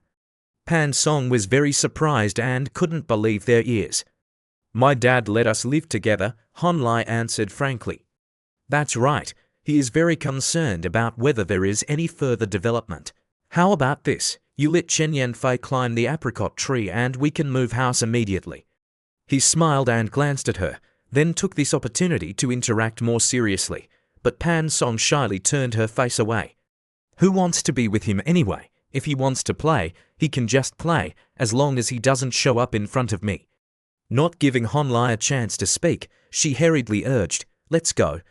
Pan Song was very surprised and couldn't believe their ears. "My dad let us live together," Han Lai answered frankly. "That's right. He is very concerned about whether there is any further development. How about this? You let Chen Yanfei climb the apricot tree and we can move house immediately. He smiled and glanced at her, then took this opportunity to interact more seriously, but Pan Song shyly turned her face away. Who wants to be with him anyway? If he wants to play, he can just play, as long as he doesn't show up in front of me. Not giving Hon Lai a chance to speak, she hurriedly urged, let's go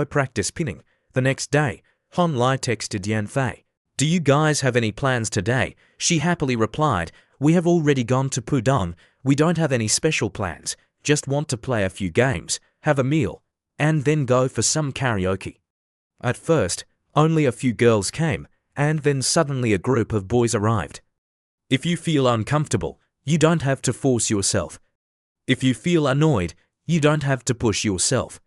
practice pinning. The next day, Hon Lai texted Yanfei. Do you guys have any plans today? She happily replied, we have already gone to Pudong. We don't have any special plans, just want to play a few games, have a meal, and then go for some karaoke. At first, only a few girls came, and then suddenly a group of boys arrived. If you feel uncomfortable, you don't have to force yourself. If you feel annoyed, you don't have to push yourself.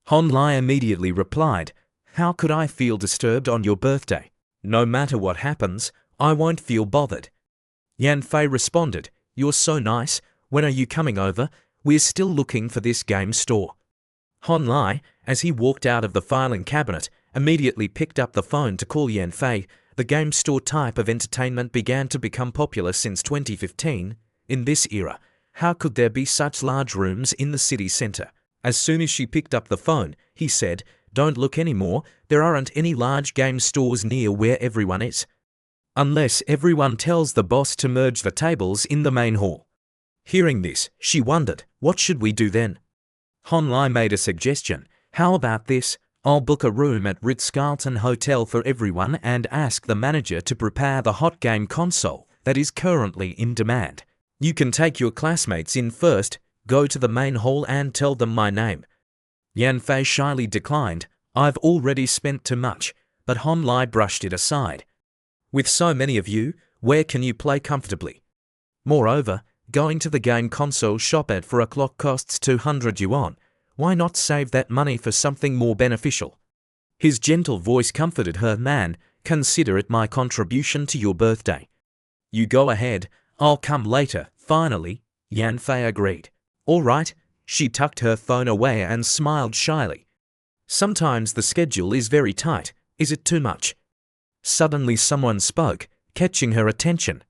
Hon Lai immediately replied, how could I feel disturbed on your birthday? No matter what happens, I won't feel bothered. Yanfei responded, you're so nice, when are you coming over? We're still looking for this game store. Hon Lai, as he walked out of the filing cabinet, immediately picked up the phone to call Yanfei. The game store type of entertainment began to become popular since 2015. In this era, how could there be such large rooms in the city center? As soon as she picked up the phone, he said, don't look anymore, there aren't any large game stores near where everyone is. Unless everyone tells the boss to merge the tables in the main hall. Hearing this, she wondered, what should we do then? Hon Lai made a suggestion. How about this? I'll book a room at Ritz-Carlton Hotel for everyone and ask the manager to prepare the hot game console that is currently in demand. You can take your classmates in first, go to the main hall and tell them my name. Yanfei shyly declined. I've already spent too much, but Hon Lai brushed it aside. With so many of you, where can you play comfortably? Moreover, going to the game console shop at 4 o'clock costs 200 yuan. Why not save that money for something more beneficial? His gentle voice comforted her. Man, consider it my contribution to your birthday. You go ahead, I'll come later. Finally, Yanfei agreed. All right. She tucked her phone away and smiled shyly. Sometimes the schedule is very tight. Is it too much? Suddenly someone spoke, catching her attention.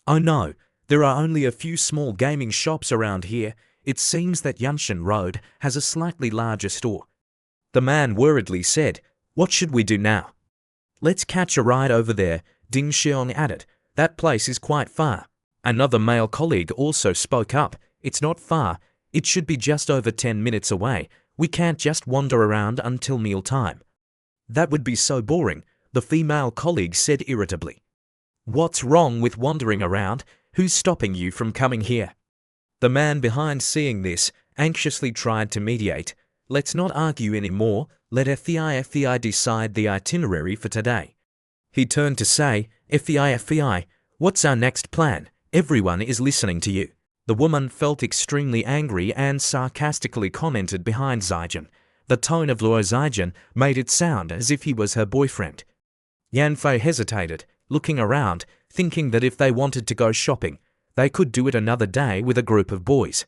Oh no, there are only a few small gaming shops around here. It seems that Yanshan Road has a slightly larger store. The man worriedly said, what should we do now? Let's catch a ride over there, Ding Xiong added. That place is quite far. Another male colleague also spoke up. It's not far. It should be just over 10 minutes away. We can't just wander around until mealtime. That would be so boring, the female colleague said irritably. What's wrong with wandering around? Who's stopping you from coming here? The man behind, seeing this, anxiously tried to mediate. Let's not argue anymore. Let FEI decide the itinerary for today. He turned to say, FEI, what's our next plan? Everyone is listening to you. The woman felt extremely angry and sarcastically commented behind Zijin. The tone of Luo Zijin made it sound as if he was her boyfriend. Yanfei hesitated, looking around, thinking that if they wanted to go shopping, they could do it another day with a group of boys.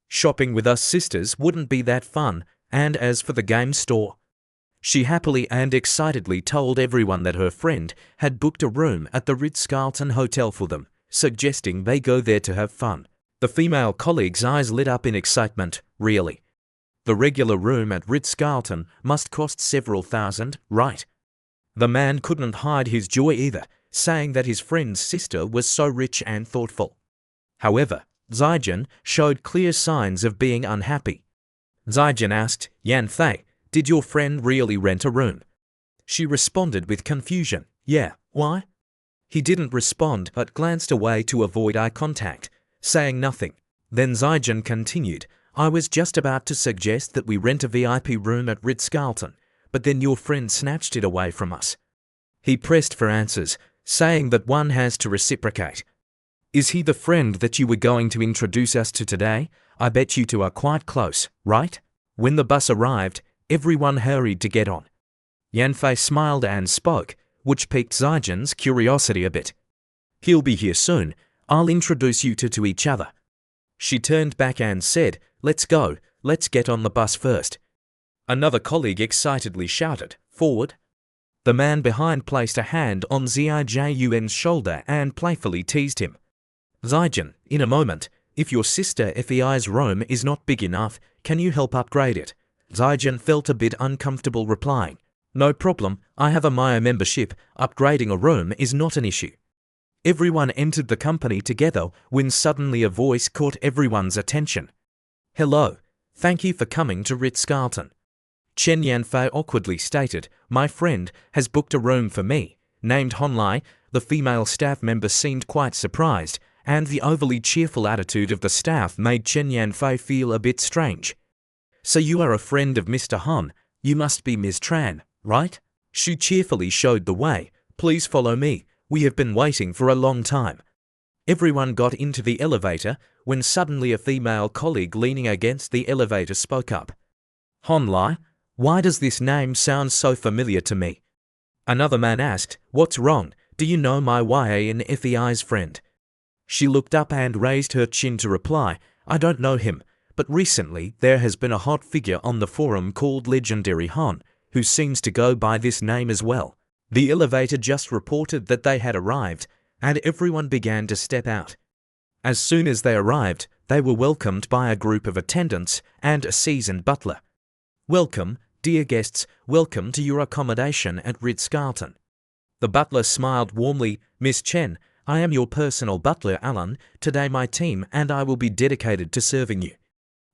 Shopping with us sisters wouldn't be that fun, and as for the game store, she happily and excitedly told everyone that her friend had booked a room at the Ritz-Carlton Hotel for them, suggesting they go there to have fun. The female colleague's eyes lit up in excitement. Really? The regular room at Ritz-Carlton must cost several thousand, right? The man couldn't hide his joy either, saying that his friend's sister was so rich and thoughtful. However, Zijin showed clear signs of being unhappy. Zijin asked, Yanfei, did your friend really rent a room? She responded with confusion. Yeah, why? He didn't respond but glanced away to avoid eye contact, saying nothing. Then Zijin continued, I was just about to suggest that we rent a VIP room at Ritz-Carlton, but then your friend snatched it away from us. He pressed for answers, saying that one has to reciprocate. Is he the friend that you were going to introduce us to today? I bet you two are quite close, right? When the bus arrived, everyone hurried to get on. Yanfei smiled and spoke, which piqued Zijin's curiosity a bit. He'll be here soon. I'll introduce you two to each other. She turned back and said, let's go, let's get on the bus first. Another colleague excitedly shouted, "Forward!" The man behind placed a hand on Zijun's shoulder and playfully teased him. "Zijun, in a moment, if your sister Fei's room is not big enough, can you help upgrade it?" Zijun felt a bit uncomfortable replying, "No problem, I have a Maya membership, upgrading a room is not an issue." Everyone entered the company together when suddenly a voice caught everyone's attention. "Hello, thank you for coming to Ritz-Carlton." Chen Yanfei awkwardly stated, "My friend has booked a room for me." Named Honlai, the female staff member seemed quite surprised, and the overly cheerful attitude of the staff made Chen Yanfei feel a bit strange. "So you are a friend of Mr. Han, you must be Ms. Tran, right?" She cheerfully showed the way. "Please follow me, we have been waiting for a long time." Everyone got into the elevator when suddenly a female colleague leaning against the elevator spoke up. "Honlai, why does this name sound so familiar to me?" Another man asked, "What's wrong? Do you know my YA and FEI's friend?" She looked up and raised her chin to reply, "I don't know him, but recently there has been a hot figure on the forum called Legendary Han, who seems to go by this name as well." The elevator just reported that they had arrived, and everyone began to step out. As soon as they arrived, they were welcomed by a group of attendants and a seasoned butler. "Welcome, dear guests, welcome to your accommodation at Ritz-Carlton." The butler smiled warmly, "Miss Chen, I am your personal butler, Alan. Today my team and I will be dedicated to serving you."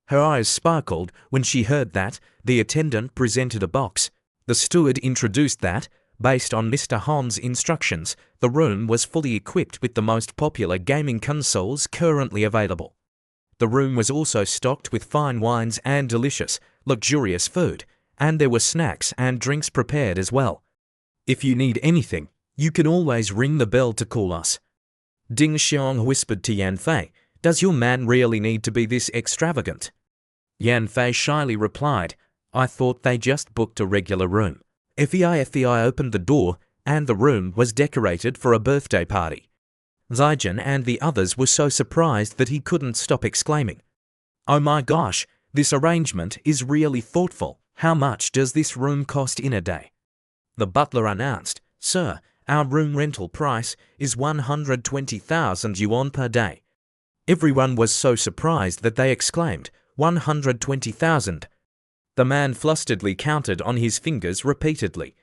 Her eyes sparkled when she heard that. The attendant presented a box. The steward introduced that, based on Mr. Han's instructions, the room was fully equipped with the most popular gaming consoles currently available. The room was also stocked with fine wines and delicious, luxurious food, and there were snacks and drinks prepared as well. "If you need anything, you can always ring the bell to call us." Ding Xiong whispered to Yanfei, "Does your man really need to be this extravagant?" Yanfei shyly replied, "I thought they just booked a regular room." Fei opened the door, and the room was decorated for a birthday party. Zijun and the others were so surprised that he couldn't stop exclaiming, "Oh my gosh, this arrangement is really thoughtful. How much does this room cost in a day?" The butler announced, "Sir, our room rental price is 120,000 yuan per day." Everyone was so surprised that they exclaimed, 120,000. The man flusteredly counted on his fingers repeatedly.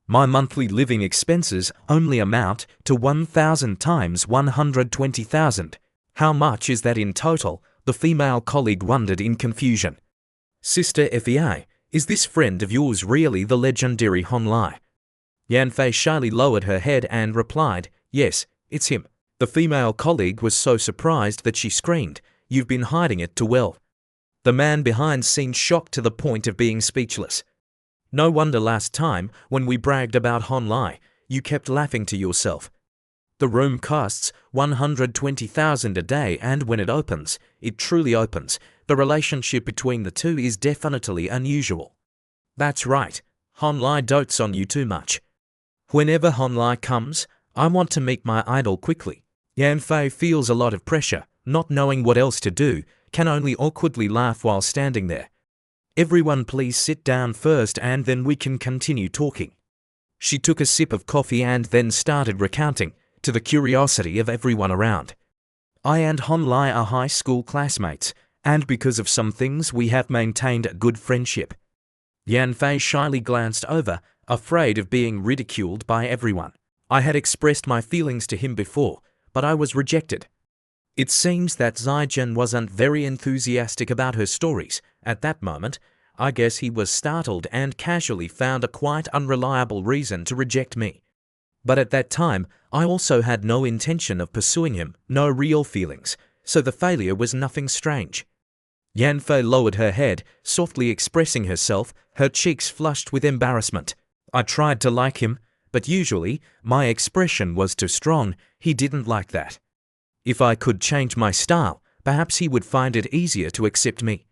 "My monthly living expenses only amount to 1,000 times 120,000. How much is that in total?" The female colleague wondered in confusion. "Sister Fei, is this friend of yours really the legendary Honlai?" Yanfei shyly lowered her head and replied, "Yes, it's him." The female colleague was so surprised that she screamed, "You've been hiding it too well." The man behind seemed shocked to the point of being speechless. "No wonder last time, when we bragged about Honlai, you kept laughing to yourself. The room costs 120,000 a day, and when it opens, it truly opens. The relationship between the two is definitely unusual." "That's right, Honlai dotes on you too much. Whenever Honlai comes, I want to meet my idol quickly." Yanfei feels a lot of pressure, not knowing what else to do, can only awkwardly laugh while standing there. "Everyone please sit down first and then we can continue talking." She took a sip of coffee and then started recounting, to the curiosity of everyone around. "I and Honlai are high school classmates, and because of some things we have maintained a good friendship." Yanfei shyly glanced over, afraid of being ridiculed by everyone. "I had expressed my feelings to him before, but I was rejected." It seems that Zijun wasn't very enthusiastic about her stories. At that moment, I guess he was startled and casually found a quite unreliable reason to reject me. But at that time, I also had no intention of pursuing him, no real feelings, so the failure was nothing strange. Yanfei lowered her head, softly expressing herself, her cheeks flushed with embarrassment. "I tried to like him, but usually my expression was too strong. He didn't like that. If I could change my style, perhaps he would find it easier to accept me."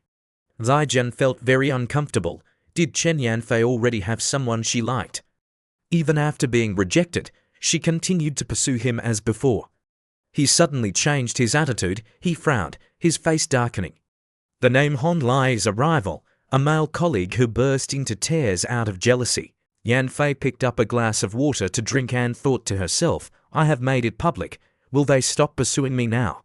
Zijun felt very uncomfortable. Did Chen Yanfei already have someone she liked? Even after being rejected, she continued to pursue him as before. He suddenly changed his attitude. He frowned, his face darkening. "The name Honlai's arrival, a male colleague who burst into tears out of jealousy. Yan Fei picked up a glass of water to drink and thought to herself, I have made it public. Will they stop pursuing me now?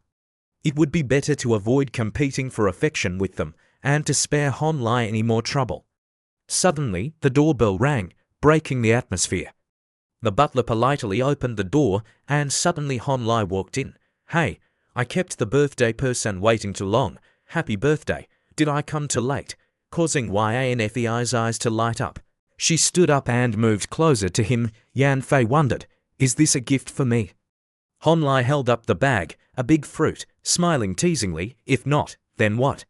It would be better to avoid competing for affection with them and to spare Hon Lai any more trouble. Suddenly, the doorbell rang, breaking the atmosphere. The butler politely opened the door and suddenly Hon Lai walked in. Hey, I kept the birthday person waiting too long. Happy birthday. Did I come too late? Causing Yanfei's eyes to light up. She stood up and moved closer to him. Yan Fei wondered, is this a gift for me? Hon Lai held up the bag, a big fruit, smiling teasingly, if not, then what?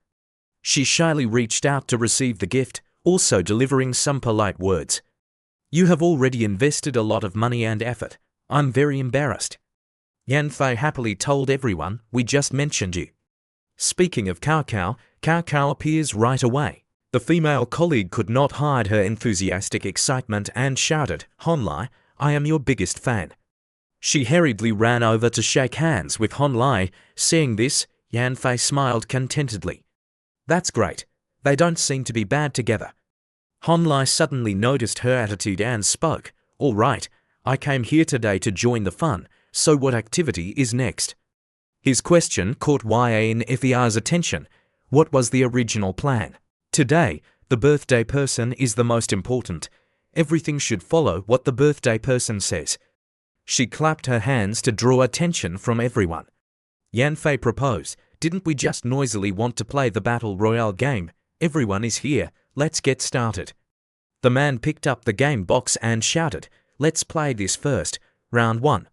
She shyly reached out to receive the gift, also delivering some polite words. You have already invested a lot of money and effort. I'm very embarrassed. Yan Fei happily told everyone, we just mentioned you. Speaking of Cao Cao appears right away. The female colleague could not hide her enthusiastic excitement and shouted, Hon Lai, I am your biggest fan. She hurriedly ran over to shake hands with Hon Lai. Seeing this, Yan Fei smiled contentedly. That's great. They don't seem to be bad together. Hon Lai suddenly noticed her attitude and spoke, all right, I came here today to join the fun, so what activity is next? His question caught Yanfei's attention. What was the original plan? Today, the birthday person is the most important. Everything should follow what the birthday person says. She clapped her hands to draw attention from everyone. Yan Fei proposed, didn't we just noisily want to play the Battle Royale game? Everyone is here, let's get started. The man picked up the game box and shouted, let's play this first, round 1.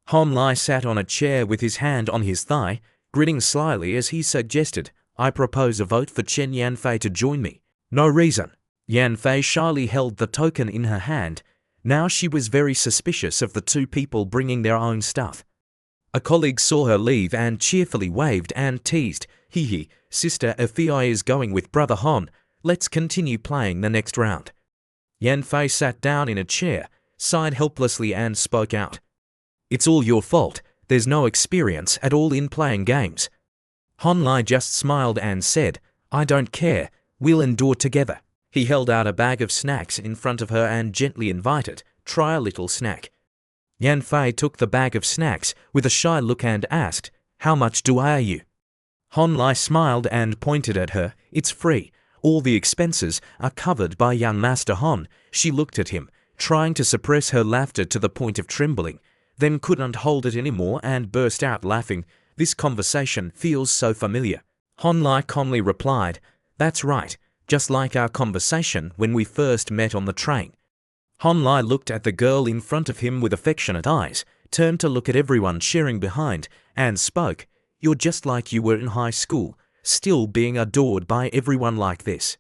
Hon Lai sat on a chair with his hand on his thigh, grinning slyly as he suggested, I propose a vote for Chen Yanfei to join me. No reason. Yan Fei shyly held the token in her hand. Now she was very suspicious of the two people bringing their own stuff. A colleague saw her leave and cheerfully waved and teased, hee, Sister Fei is going with Brother Hon. Let's continue playing the next round. Yan Fei sat down in a chair, sighed helplessly and spoke out. It's all your fault. There's no experience at all in playing games. Hon Lai just smiled and said, I don't care, we'll endure together. He held out a bag of snacks in front of her and gently invited, try a little snack. Yan Fei took the bag of snacks with a shy look and asked, how much do I owe you? Hon Lai smiled and pointed at her, it's free. All the expenses are covered by young Master Hon. She looked at him, trying to suppress her laughter to the point of trembling, then couldn't hold it anymore and burst out laughing. This conversation feels so familiar. Hon Lai calmly replied, that's right, just like our conversation when we first met on the train. Hon Lai looked at the girl in front of him with affectionate eyes, turned to look at everyone cheering behind, and spoke, you're just like you were in high school, still being adored by everyone like this.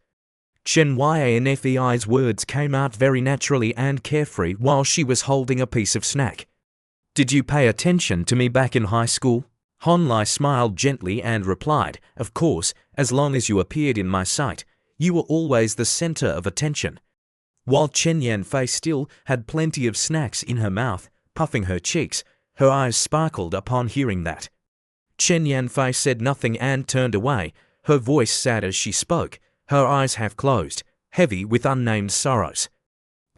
Chen Yanfei's words came out very naturally and carefree while she was holding a piece of snack. Did you pay attention to me back in high school? Hon Lai smiled gently and replied, of course, as long as you appeared in my sight, you were always the center of attention. While Chen Yanfei still had plenty of snacks in her mouth, puffing her cheeks, her eyes sparkled upon hearing that. Chen Yanfei said nothing and turned away, her voice sad as she spoke, her eyes half closed, heavy with unnamed sorrows.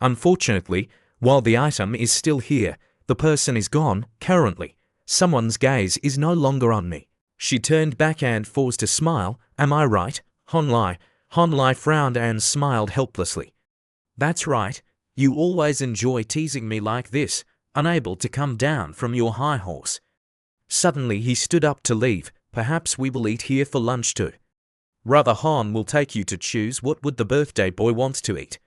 Unfortunately, while the item is still here, the person is gone, currently. Someone's gaze is no longer on me. She turned back and forced a smile, am I right, Hon Lai? Hon Lai frowned and smiled helplessly. That's right, you always enjoy teasing me like this, unable to come down from your high horse. Suddenly he stood up to leave, perhaps we will eat here for lunch too. Brother Hon will take you to choose what would the birthday boy wants to eat.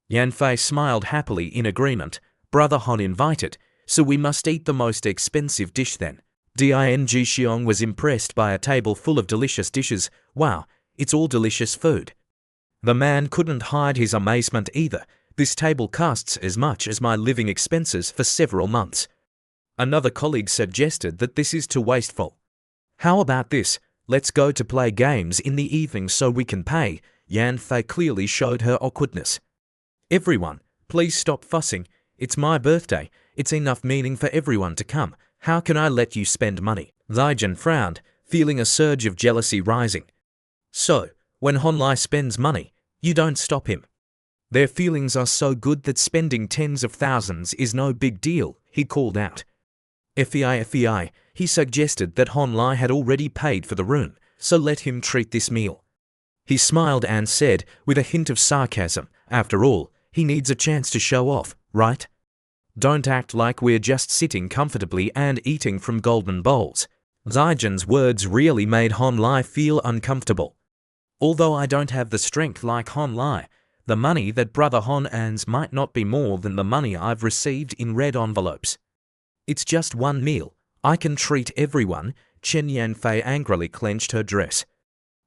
Yan Fei smiled happily in agreement, Brother Hon invited, so we must eat the most expensive dish then. Ding Xiong was impressed by a table full of delicious dishes. Wow, it's all delicious food. The man couldn't hide his amazement either. This table costs as much as my living expenses for several months. Another colleague suggested that this is too wasteful. How about this? Let's go to play games in the evening so we can pay. Yan Fei clearly showed her awkwardness. Everyone, please stop fussing. It's my birthday. It's enough meaning for everyone to come. How can I let you spend money? Zaijian frowned, feeling a surge of jealousy rising. So, When Hon Lai spends money, you don't stop him. Their feelings are so good that spending tens of thousands is no big deal, he called out. FEI, he suggested that Hon Lai had already paid for the room, so let him treat this meal. He smiled and said, with a hint of sarcasm, after all, he needs a chance to show off, right? Don't act like we're just sitting comfortably and eating from golden bowls. Zaijian's words really made Hon Lai feel uncomfortable. Although I don't have the strength like Hon Lai, the money that Brother Hon earns might not be more than the money I've received in red envelopes. It's just one meal. I can treat everyone. Chen Yanfei angrily clenched her dress.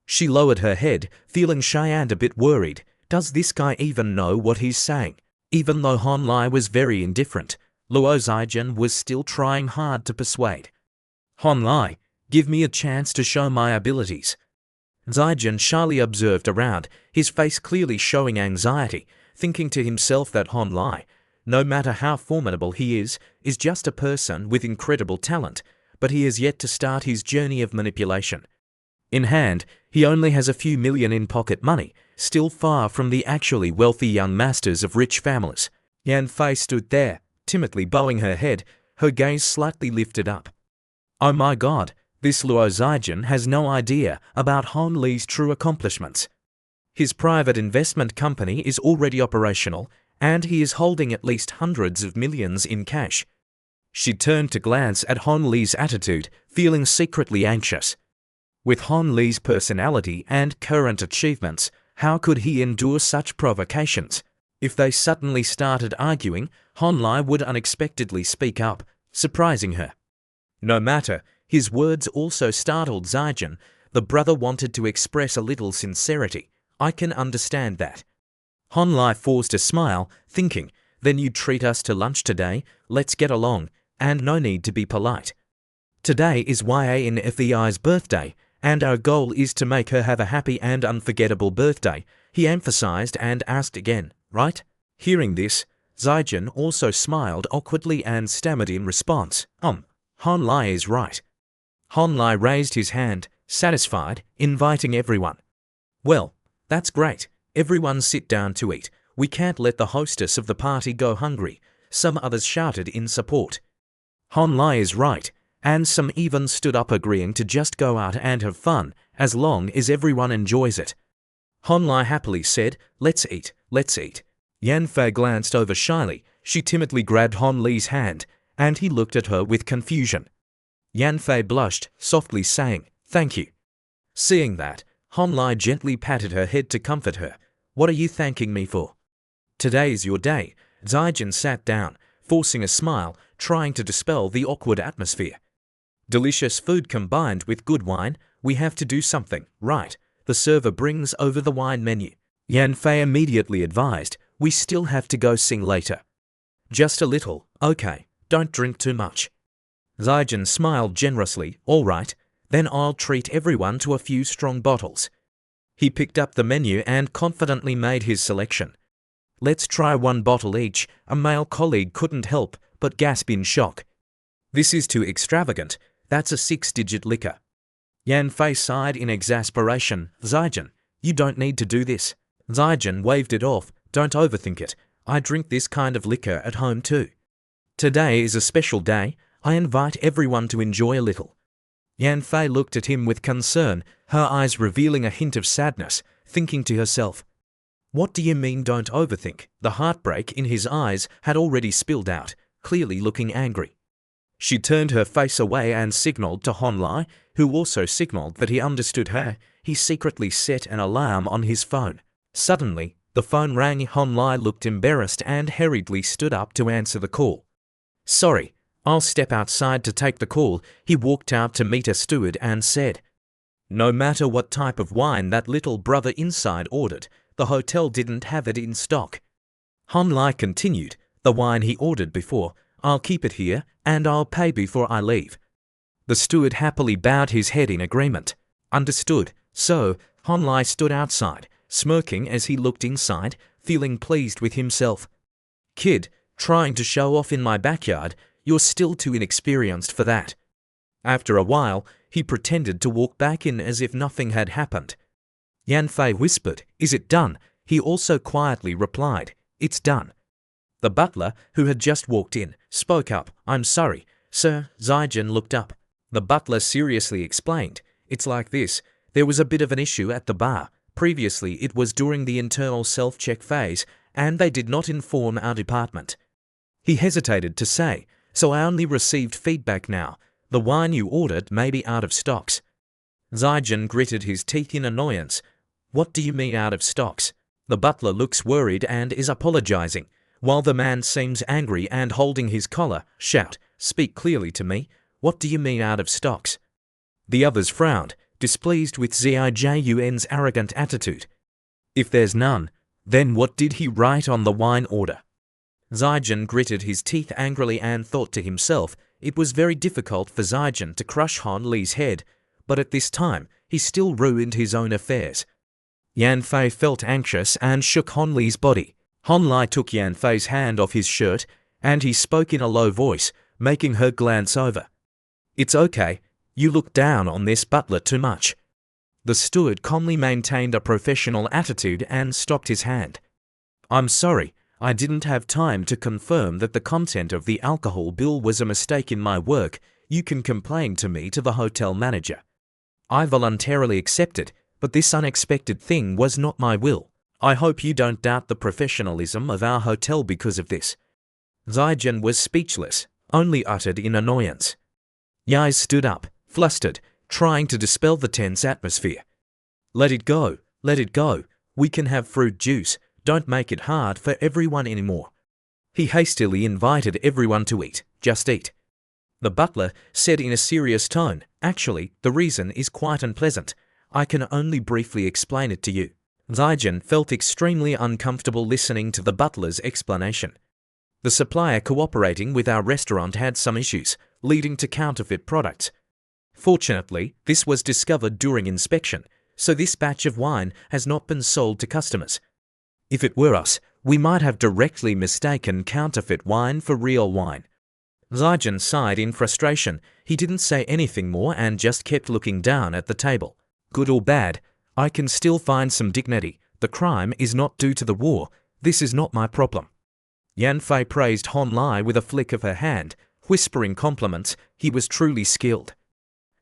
She lowered her head, feeling shy and a bit worried. Does this guy even know what he's saying? Even though Hon Lai was very indifferent, Luo Zaijian was still trying hard to persuade. Hon Lai, give me a chance to show my abilities. Zaijian shyly observed around, his face clearly showing anxiety, thinking to himself that Hon Lai, no matter how formidable he is just a person with incredible talent, but he has yet to start his journey of manipulation. In hand, he only has a few million in pocket money, still far from the actually wealthy young masters of rich families. Yan Fei stood there, timidly bowing her head, her gaze slightly lifted up. Oh my God, this Luo Zaijian has no idea about Hon Li's true accomplishments. His private investment company is already operational, and he is holding at least hundreds of millions in cash. She turned to glance at Hon Li's attitude, feeling secretly anxious. With Hon Li's personality and current achievements, how could he endure such provocations? If they suddenly started arguing, Hon Lai would unexpectedly speak up, surprising her. No matter, his words also startled Zaijian. The brother wanted to express a little sincerity. I can understand that. Hon Lai forced a smile, thinking, then you'd treat us to lunch today, let's get along, and no need to be polite. Today is YANFEI's birthday, and our goal is to make her have a happy and unforgettable birthday, he emphasized and asked again, right? Hearing this, Zaijian also smiled awkwardly and stammered in response, Hon Lai is right. Hon Lai raised his hand, satisfied, inviting everyone. Well, that's great. Everyone sit down to eat. We can't let the hostess of the party go hungry, some others shouted in support. Hon Lai is right, and some even stood up agreeing to just go out and have fun, as long as everyone enjoys it. Hon Lai happily said, let's eat, let's eat. Yan Fei glanced over shyly. She timidly grabbed Hon Li's hand, and he looked at her with confusion. Yan Fei blushed, softly saying, thank you. Seeing that, Hon Lai gently patted her head to comfort her. What are you thanking me for? Today's your day. Zaijian sat down, forcing a smile, trying to dispel the awkward atmosphere. Delicious food combined with good wine, we have to do something, right? The server brings over the wine menu. Yan Fei immediately advised, we still have to go sing later. Just a little, okay, don't drink too much. Zaijian smiled generously, all right, then I'll treat everyone to a few strong bottles. He picked up the menu and confidently made his selection. Let's try one bottle each, a male colleague couldn't help but gasp in shock. This is too extravagant, that's a 6-digit liquor. Yan Fei sighed in exasperation, Zaijian, you don't need to do this. Zaijian waved it off, don't overthink it, I drink this kind of liquor at home too. Today is a special day, I invite everyone to enjoy a little. Yan Fei looked at him with concern, her eyes revealing a hint of sadness, thinking to herself, what do you mean don't overthink? The heartbreak in his eyes had already spilled out, clearly looking angry. She turned her face away and signaled to Hon Lai, who also signaled that he understood her. He secretly set an alarm on his phone. Suddenly, the phone rang. Hon Lai looked embarrassed and hurriedly stood up to answer the call. Sorry, I'll step outside to take the call. He walked out to meet a steward and said, no matter what type of wine that little brother inside ordered, the hotel didn't have it in stock. Hon Lai continued, the wine he ordered before, I'll keep it here and I'll pay before I leave. The steward happily bowed his head in agreement. Understood. So, Hon Lai stood outside, smirking as he looked inside, feeling pleased with himself. Kid, trying to show off in my backyard, you're still too inexperienced for that. After a while, he pretended to walk back in as if nothing had happened. Yan Fei whispered, "Is it done?" He also quietly replied, "It's done." The butler, who had just walked in, spoke up, "I'm sorry, sir." Zaijin looked up. The butler seriously explained, "It's like this. There was a bit of an issue at the bar. Previously, it was during the internal self-check phase, and they did not inform our department." He hesitated to say, "So I only received feedback now. The wine you ordered may be out of stocks." Zaijin gritted his teeth in annoyance. "What do you mean out of stocks?" The butler looks worried and is apologizing, while the man seems angry and holding his collar. Shout, "Speak clearly to me. What do you mean out of stocks?" The others frowned, displeased with Zijun's arrogant attitude. If there's none, then what did he write on the wine order? Zaijin gritted his teeth angrily and thought to himself, it was very difficult for Zaijin to crush Han Li's head, but at this time, he still ruined his own affairs. Yan Fei felt anxious and shook Han Li's body. Han Li took Yan Fei's hand off his shirt, and he spoke in a low voice, making her glance over. "It's okay. You look down on this butler too much." The steward calmly maintained a professional attitude and stopped his hand. "I'm sorry. I didn't have time to confirm that the content of the alcohol bill was a mistake in my work. You can complain to me to the hotel manager. I voluntarily accepted, but this unexpected thing was not my will. I hope you don't doubt the professionalism of our hotel because of this." Zaijin was speechless, only uttered in annoyance. Yai stood up, flustered, trying to dispel the tense atmosphere. Let it go. We can have fruit juice. Don't make it hard for everyone anymore." He hastily invited everyone to eat. "Just eat." The butler said in a serious tone, "Actually, the reason is quite unpleasant. I can only briefly explain it to you." Zaijin felt extremely uncomfortable listening to the butler's explanation. The supplier cooperating with our restaurant had some issues, leading to counterfeit products. Fortunately, this was discovered during inspection, so this batch of wine has not been sold to customers. If it were us, we might have directly mistaken counterfeit wine for real wine. Zaijin sighed in frustration. He didn't say anything more and just kept looking down at the table. Good or bad, I can still find some dignity. The crime is not due to the war. This is not my problem. Yan Fei praised Han Li with a flick of her hand, whispering compliments. He was truly skilled.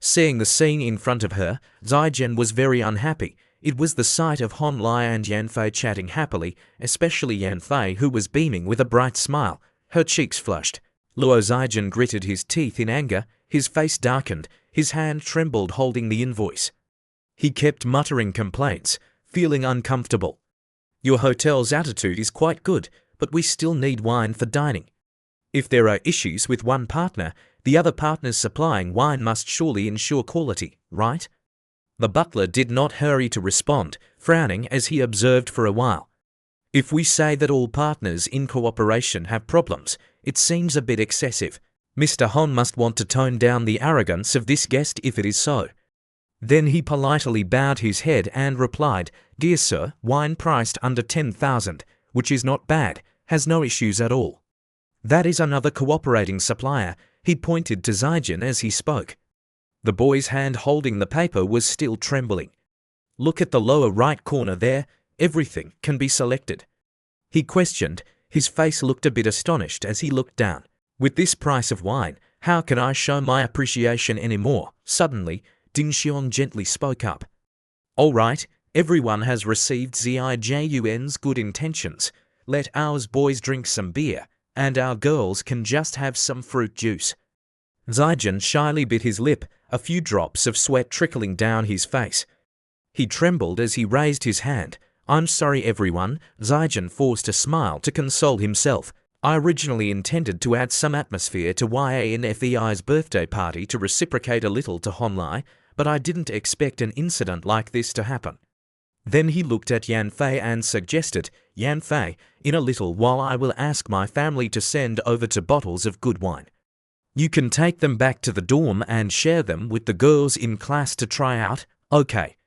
Seeing the scene in front of her, Zaijin was very unhappy. It was the sight of Han Li and Yan Fei chatting happily, especially Yan Fei, who was beaming with a bright smile. Her cheeks flushed. Luo Zaijin gritted his teeth in anger. His face darkened. His hand trembled holding the invoice. He kept muttering complaints, feeling uncomfortable. "Your hotel's attitude is quite good, but we still need wine for dining. If there are issues with one partner, the other partner's supplying wine must surely ensure quality, right?" The butler did not hurry to respond, frowning as he observed for a while. "If we say that all partners in cooperation have problems, it seems a bit excessive. Mr. Han must want to tone down the arrogance of this guest if it is so." Then he politely bowed his head and replied, "Dear sir, wine priced under 10,000, which is not bad, has no issues at all. That is another cooperating supplier." He pointed to Zaijin as he spoke. The boy's hand holding the paper was still trembling. "Look at the lower right corner there. Everything can be selected." He questioned. His face looked a bit astonished as he looked down. "With this price of wine, how can I show my appreciation anymore?" Suddenly, Ding Xion gently spoke up. "All right, everyone has received Zijun's good intentions. Let ours boys drink some beer, and our girls can just have some fruit juice." Zaijin shyly bit his lip, a few drops of sweat trickling down his face. He trembled as he raised his hand. "I'm sorry, everyone." Zaijin forced a smile to console himself. "I originally intended to add some atmosphere to Yanfei's birthday party to reciprocate a little to Han Li, but I didn't expect an incident like this to happen." Then he looked at Yan Fei and suggested, "Yan Fei, in a little while I will ask my family to send over 2 bottles of good wine. You can take them back to the dorm and share them with the girls in class to try out, okay?"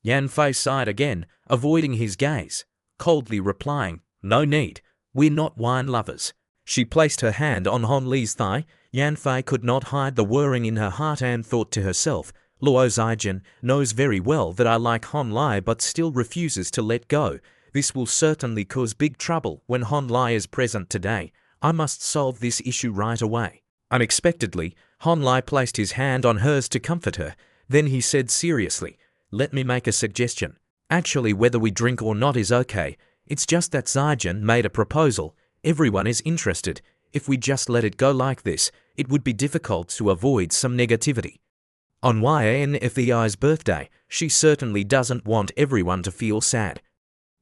Yan Fei sighed again, avoiding his gaze, coldly replying, "No need. We're not wine lovers." She placed her hand on Han Li's thigh. Yan Fei could not hide the whirring in her heart and thought to herself, Luo Zijin knows very well that I like Hon Lai but still refuses to let go. This will certainly cause big trouble when Hon Lai is present today. I must solve this issue right away. Unexpectedly, Hon Lai placed his hand on hers to comfort her. Then he said seriously, "Let me make a suggestion. Actually, whether we drink or not is okay. It's just that Zijin made a proposal. Everyone is interested. If we just let it go like this, it would be difficult to avoid some negativity. On YNFEI's birthday, she certainly doesn't want everyone to feel sad.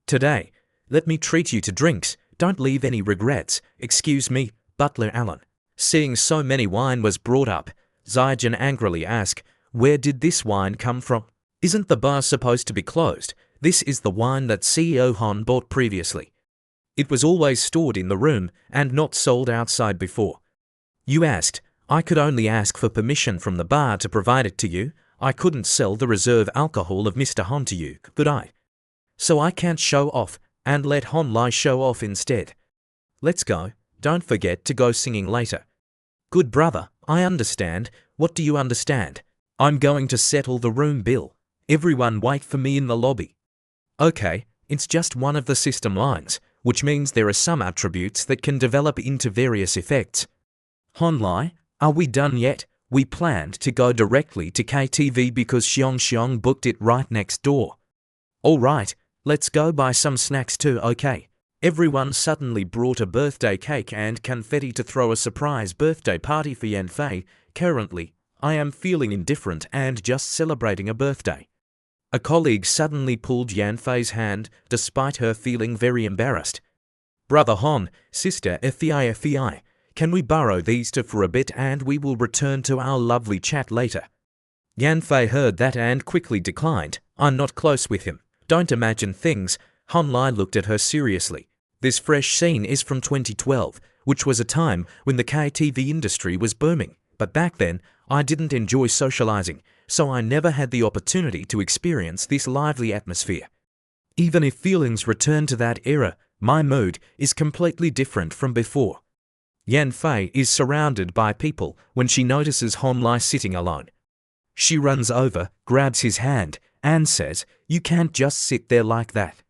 Today, let me treat you to drinks. Don't leave any regrets. Excuse me, Butler Allen." Seeing so many wine was brought up, Zijin angrily asked, "Where did this wine come from? Isn't the bar supposed to be closed? This is the wine that CEO Hon bought previously. It was always stored in the room and not sold outside before. You asked. I could only ask for permission from the bar to provide it to you. I couldn't sell the reserve alcohol of Mr. Hon to you, could I? So I can't show off and let Hon Lai show off instead. Let's go. Don't forget to go singing later." "Good brother, I understand. What do you understand?" "I'm going to settle the room bill. Everyone wait for me in the lobby." "Okay, it's just one of the system lines, which means there are some attributes that can develop into various effects." "Hon Lai, are we done yet? We planned to go directly to KTV because Xiong booked it right next door." "All right, let's go buy some snacks too, okay?" Everyone suddenly brought a birthday cake and confetti to throw a surprise birthday party for Yanfei. Currently, I am feeling indifferent and just celebrating a birthday. A colleague suddenly pulled Yanfei's hand, despite her feeling very embarrassed. "Brother Hon, sister Fei, can we borrow these two for a bit and we will return to our lovely chat later?" Yanfei heard that and quickly declined. "I'm not close with him. Don't imagine things." Hon Lai looked at her seriously. This fresh scene is from 2012, which was a time when the KTV industry was booming. But back then, I didn't enjoy socializing, so I never had the opportunity to experience this lively atmosphere. Even if feelings return to that era, my mood is completely different from before. Yanfei is surrounded by people when she notices Hon Lai sitting alone. She runs over, grabs his hand, and says, "You can't just sit there like that."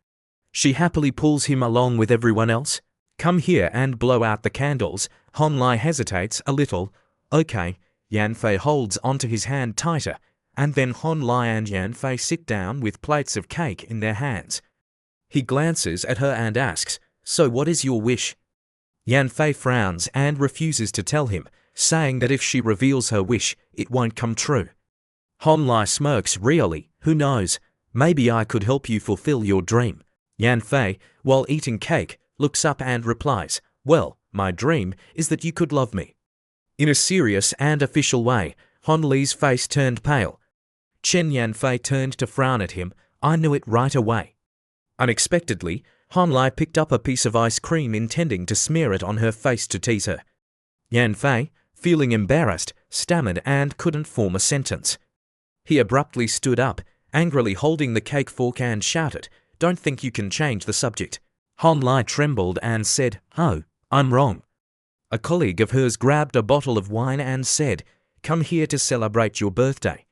She happily pulls him along with everyone else. "Come here and blow out the candles." Hon Lai hesitates a little. "Okay." Yanfei holds onto his hand tighter, and then Hon Lai and Yanfei sit down with plates of cake in their hands. He glances at her and asks, "So what is your wish?" Yanfei frowns and refuses to tell him, saying that if she reveals her wish, it won't come true. Hon Lai smirks. "Really, who knows? Maybe I could help you fulfill your dream." Yanfei, while eating cake, looks up and replies, "Well, my dream is that you could love me." In a serious and official way, Hon Lai's face turned pale. Chen Yanfei turned to frown at him. "I knew it right away." Unexpectedly, Hon Lai picked up a piece of ice cream intending to smear it on her face to tease her. Yanfei, feeling embarrassed, stammered and couldn't form a sentence. He abruptly stood up, angrily holding the cake fork and shouted, "Don't think you can change the subject." Hon Lai trembled and said, "Oh, I'm wrong." A colleague of hers grabbed a bottle of wine and said, "Come here to celebrate your birthday."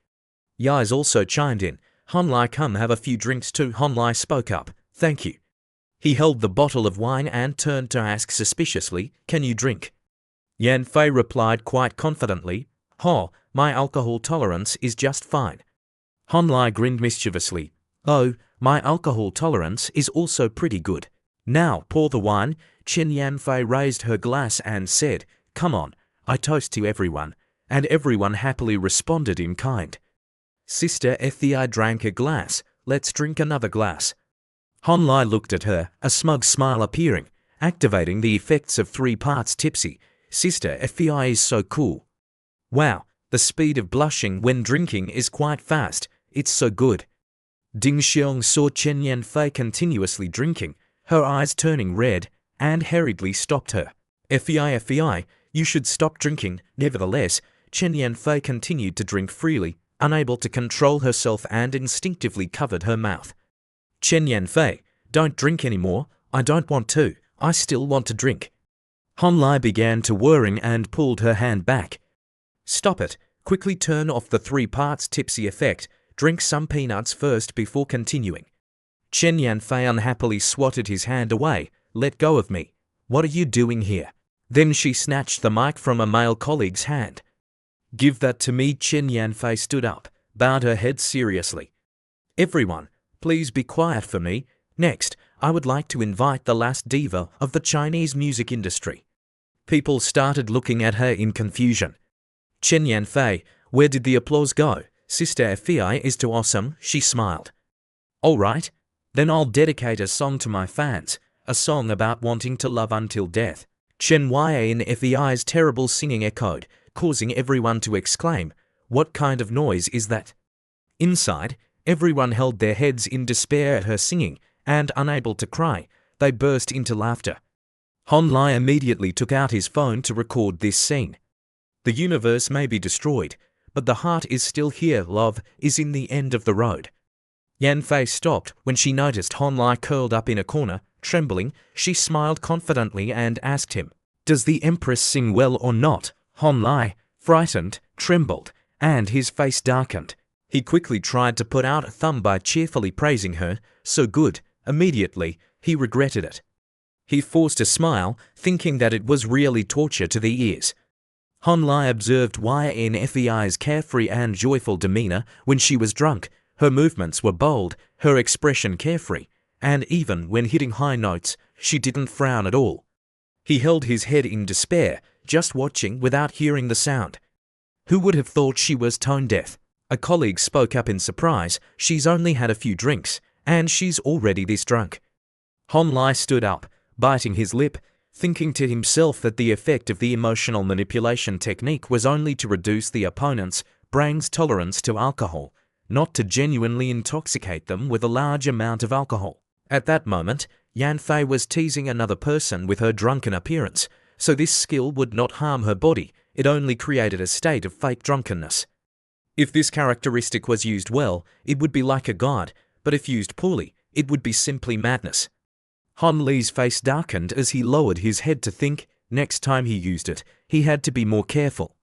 Yais also chimed in, "Hon Lai, come have a few drinks too." Hon Lai spoke up, "Thank you." He held the bottle of wine and turned to ask suspiciously, "Can you drink?" Yanfei replied quite confidently, "Oh, my alcohol tolerance is just fine." Hon Lai grinned mischievously, "Oh, my alcohol tolerance is also pretty good. Now pour the wine." Chen Yanfei raised her glass and said, "Come on, I toast to everyone," and everyone happily responded in kind. Sister Fei drank a glass. "Let's drink another glass." Hon Lai looked at her, a smug smile appearing, activating the effects of 3 parts tipsy. Sister Fei is so cool. Wow, the speed of blushing when drinking is quite fast. It's so good. Ding Xiong saw Chen Yanfei continuously drinking, her eyes turning red, and hurriedly stopped her. Fei, you should stop drinking." Nevertheless, Chen Yanfei continued to drink freely, unable to control herself, and instinctively covered her mouth. "Chen Yanfei, don't drink anymore." "I don't want to. I still want to drink." Hon Lai began to whirring and pulled her hand back. "Stop it. Quickly turn off the 3 parts tipsy effect. Drink some peanuts first before continuing. Chen Yanfei unhappily swatted his hand away. Let go of me. What are you doing here? Then she snatched the mic from a male colleague's hand. Give that to me. Chen Yanfei stood up, bowed her head seriously. Everyone, please be quiet for me. Next, I would like to invite the last diva of the Chinese music industry. People started looking at her in confusion. Chen Yanfei, where did the applause go? Sister Fei is too awesome, she smiled. All right, then I'll dedicate a song to my fans, a song about wanting to love until death. Chen Yanfei's terrible singing echoed, causing everyone to exclaim, what kind of noise is that? Inside, everyone held their heads in despair at her singing, and unable to cry, they burst into laughter. Hon Lai immediately took out his phone to record this scene. The universe may be destroyed, but the heart is still here. Love is in the end of the road. Yanfei stopped when she noticed Hon Lai curled up in a corner, trembling. She smiled confidently and asked him, does the Empress sing well or not? Hon Lai, frightened, trembled, and his face darkened. He quickly tried to put out a thumb by cheerfully praising her, so good. Immediately, he regretted it. He forced a smile, thinking that it was really torture to the ears. Hon Lai observed Yanfei's carefree and joyful demeanor when she was drunk. Her movements were bold, her expression carefree, and even when hitting high notes, she didn't frown at all. He held his head in despair, just watching without hearing the sound. Who would have thought she was tone deaf? A colleague spoke up in surprise. She's only had a few drinks, and she's already this drunk. Hon Lai stood up, biting his lip, thinking to himself that the effect of the emotional manipulation technique was only to reduce the opponent's brain's tolerance to alcohol, not to genuinely intoxicate them with a large amount of alcohol. At that moment, Yanfei was teasing another person with her drunken appearance, so this skill would not harm her body, it only created a state of fake drunkenness. If this characteristic was used well, it would be like a god, but if used poorly, it would be simply madness. Hon Lai's face darkened as he lowered his head to think. Next time he used it, he had to be more careful.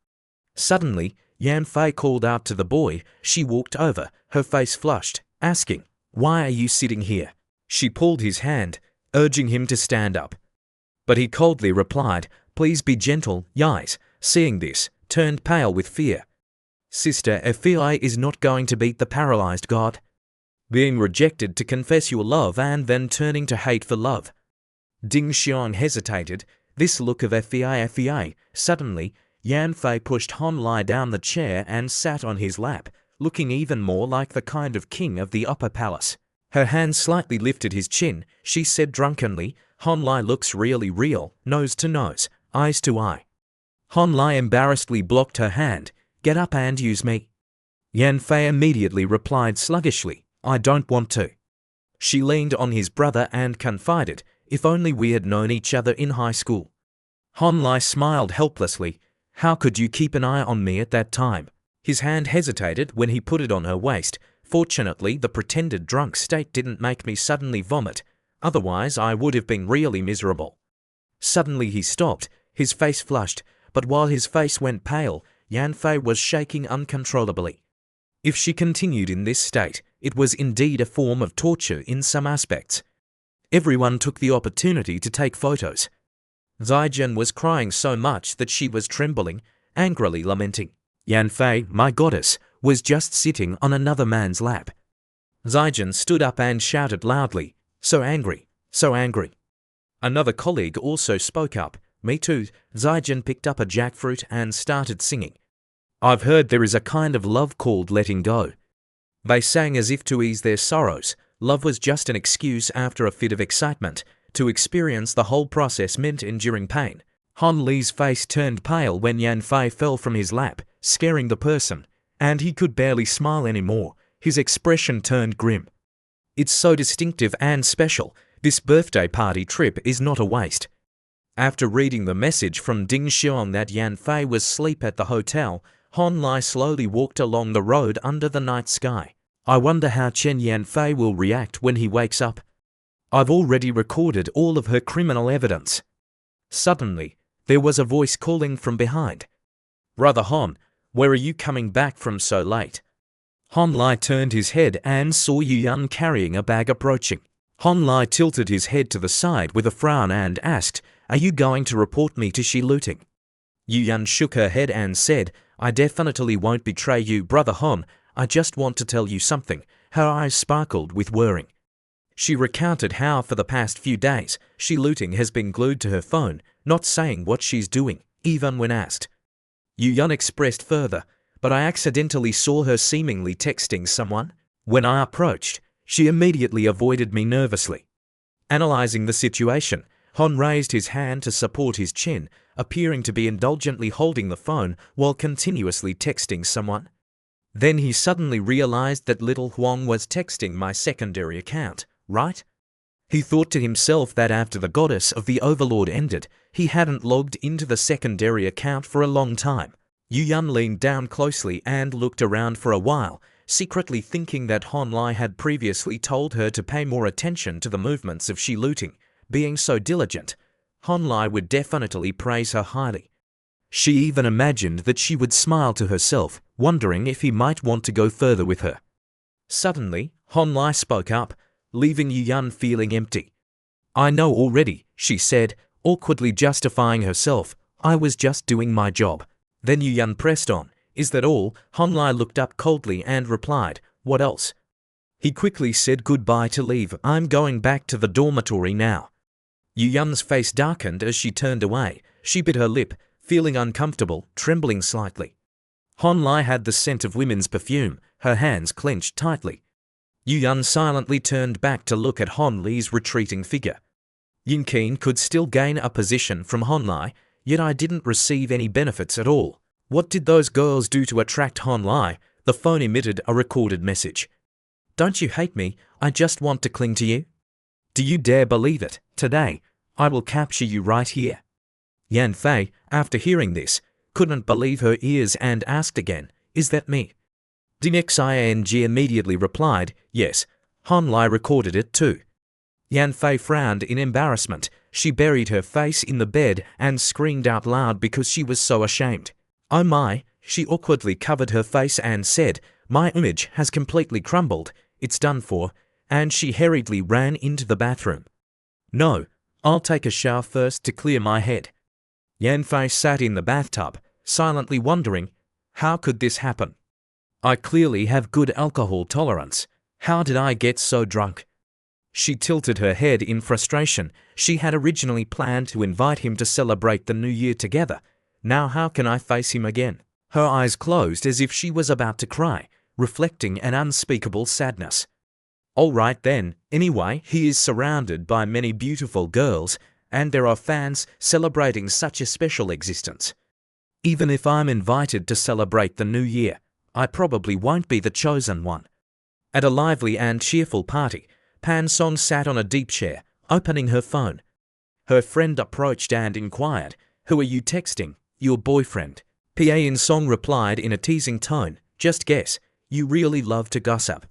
Suddenly, Yanfei called out to the boy. She walked over, her face flushed, asking, why are you sitting here? She pulled his hand, urging him to stand up. But he coldly replied, please be gentle. Yais, seeing this, turned pale with fear. Sister Fei is not going to beat the paralyzed god. Being rejected to confess your love and then turning to hate for love. Ding Xiang hesitated, this look of Fei. Suddenly, Yanfei pushed Hon Lai down the chair and sat on his lap, looking even more like the kind of king of the upper palace. Her hand slightly lifted his chin. She said drunkenly, Hon Lai looks really real, nose to nose, eyes to eye. Hon Lai embarrassedly blocked her hand. Get up and use me. Yanfei immediately replied sluggishly, I don't want to. She leaned on his brother and confided, if only we had known each other in high school. Hon Lai smiled helplessly. How could you keep an eye on me at that time? His hand hesitated when he put it on her waist. Fortunately, the pretended drunk state didn't make me suddenly vomit. Otherwise, I would have been really miserable. Suddenly he stopped, his face flushed, but while his face went pale, Yanfei was shaking uncontrollably. If she continued in this state, it was indeed a form of torture in some aspects. Everyone took the opportunity to take photos. Zaijian was crying so much that she was trembling, angrily lamenting. Yanfei, my goddess, was just sitting on another man's lap. Zaijian stood up and shouted loudly, so angry, so angry. Another colleague also spoke up. Me too. Zaijian picked up a jackfruit and started singing. I've heard there is a kind of love called letting go. They sang as if to ease their sorrows. Love was just an excuse after a fit of excitement. To experience the whole process meant enduring pain. Hon Lai's face turned pale when Yanfei fell from his lap, scaring the person, and he could barely smile anymore. His expression turned grim. It's so distinctive and special. This birthday party trip is not a waste. After reading the message from Ding Xiang that Yanfei was asleep at the hotel, Hon Lai slowly walked along the road under the night sky. I wonder how Chen Yanfei will react when he wakes up. I've already recorded all of her criminal evidence. Suddenly, there was a voice calling from behind. Brother Hon, Where are you coming back from so late? Han Lai turned his head and saw Yu Yan carrying a bag approaching. Han Lai tilted his head to the side with a frown and asked, "Are you going to report me to Shi looting?" Yu Yan shook her head and said, "I definitely won't betray you, brother Han. I just want to tell you something." Her eyes sparkled with worrying. She recounted how for the past few days, Shi looting has been glued to her phone, not saying what she's doing, even when asked. Yu Yan expressed further, "But I accidentally saw her seemingly texting someone. When I approached, she immediately avoided me nervously." Analyzing the situation, Han raised his hand to support his chin, appearing to be indulgently holding the phone while continuously texting someone. Then he suddenly realized that little Huang was texting my secondary account, right? He thought to himself that after the Goddess of the Overlord ended, he hadn't logged into the secondary account for a long time. Yu Yan leaned down closely and looked around for a while, secretly thinking that Han Lai had previously told her to pay more attention to the movements of Shi looting. Being so diligent, Han Lai would definitely praise her highly. She even imagined that she would smile to herself, wondering if he might want to go further with her. Suddenly, Han Lai spoke up, leaving Yu Yan feeling empty. "I know already," she said, awkwardly justifying herself. "I was just doing my job." Then Yu Yan pressed on, "Is that all?" Han Lai looked up coldly and replied, "What else?" He quickly said goodbye to leave. "I'm going back to the dormitory now." Yu Yan's face darkened as she turned away. She bit her lip, feeling uncomfortable, trembling slightly. Han Lai had the scent of women's perfume, her hands clenched tightly. Yu Yan silently turned back to look at Han Lai's retreating figure. Yin Qin could still gain a position from Han Lai, yet I didn't receive any benefits at all. What did those girls do to attract Han Lai? The phone emitted a recorded message. "Don't you hate me? I just want to cling to you. Do you dare believe it? Today, I will capture you right here." Yan Fei, after hearing this, couldn't believe her ears and asked again, "Is that me?" Ding immediately replied, "Yes, Han Lai recorded it too." Yan Fei frowned in embarrassment. She buried her face in the bed and screamed out loud because she was so ashamed. "Oh my," she awkwardly covered her face and said, "My image has completely crumbled, it's done for," and she hurriedly ran into the bathroom. "No, I'll take a shower first to clear my head." Yan Fei sat in the bathtub, silently wondering, how could this happen? I clearly have good alcohol tolerance. How did I get so drunk? She tilted her head in frustration. She had originally planned to invite him to celebrate the new year together. Now how can I face him again? Her eyes closed as if she was about to cry, reflecting an unspeakable sadness. All right then, anyway, he is surrounded by many beautiful girls, and there are fans celebrating such a special existence. Even if I'm invited to celebrate the new year, I probably won't be the chosen one. At a lively and cheerful party, Pan Song sat on a deep chair, opening her phone. Her friend approached and inquired, "Who are you texting?" "Your boyfriend." Pa Song replied in a teasing tone, "Just guess, you really love to gossip."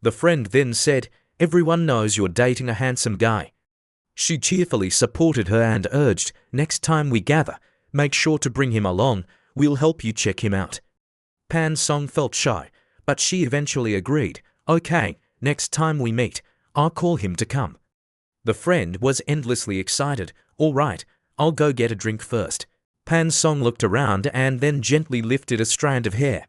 The friend then said, "Everyone knows you're dating a handsome guy." She cheerfully supported her and urged, "Next time we gather, make sure to bring him along, we'll help you check him out." Pan Song felt shy, but she eventually agreed, "Okay, next time we meet, I'll call him to come." The friend was endlessly excited. "All right, I'll go get a drink first." Pan Song looked around and then gently lifted a strand of hair.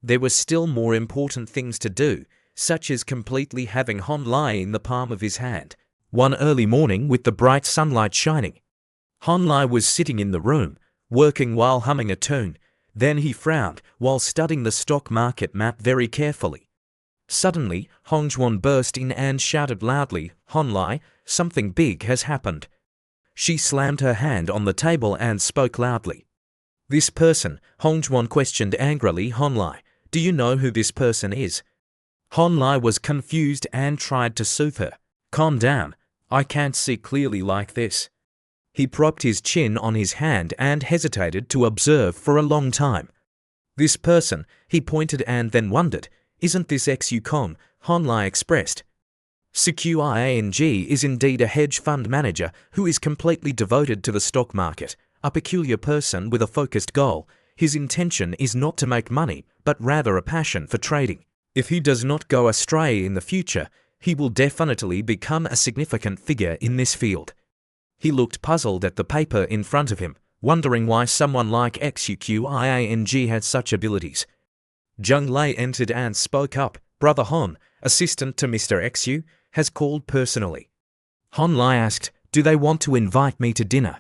There were still more important things to do, such as completely having Han Lai in the palm of his hand. One early morning with the bright sunlight shining, Han Lai was sitting in the room, working while humming a tune. Then he frowned while studying the stock market map very carefully. Suddenly, Hong Juan burst in and shouted loudly, "Han Lai, something big has happened." She slammed her hand on the table and spoke loudly. "This person," Hong Juan questioned angrily Han Lai, "do you know who this person is?" Han Lai was confused and tried to soothe her. "Calm down, I can't see clearly like this." He propped his chin on his hand and hesitated to observe for a long time. "This person," he pointed and then wondered, "isn't this Xu Han Lai expressed. Qing is indeed a hedge fund manager who is completely devoted to the stock market, a peculiar person with a focused goal. His intention is not to make money, but rather a passion for trading. If he does not go astray in the future, he will definitely become a significant figure in this field. He looked puzzled at the paper in front of him, wondering why someone like Xuqiang had such abilities. Zheng Lei entered and spoke up. Brother Hon, assistant to Mr. Xu, has called personally. Hon Lai asked, do they want to invite me to dinner?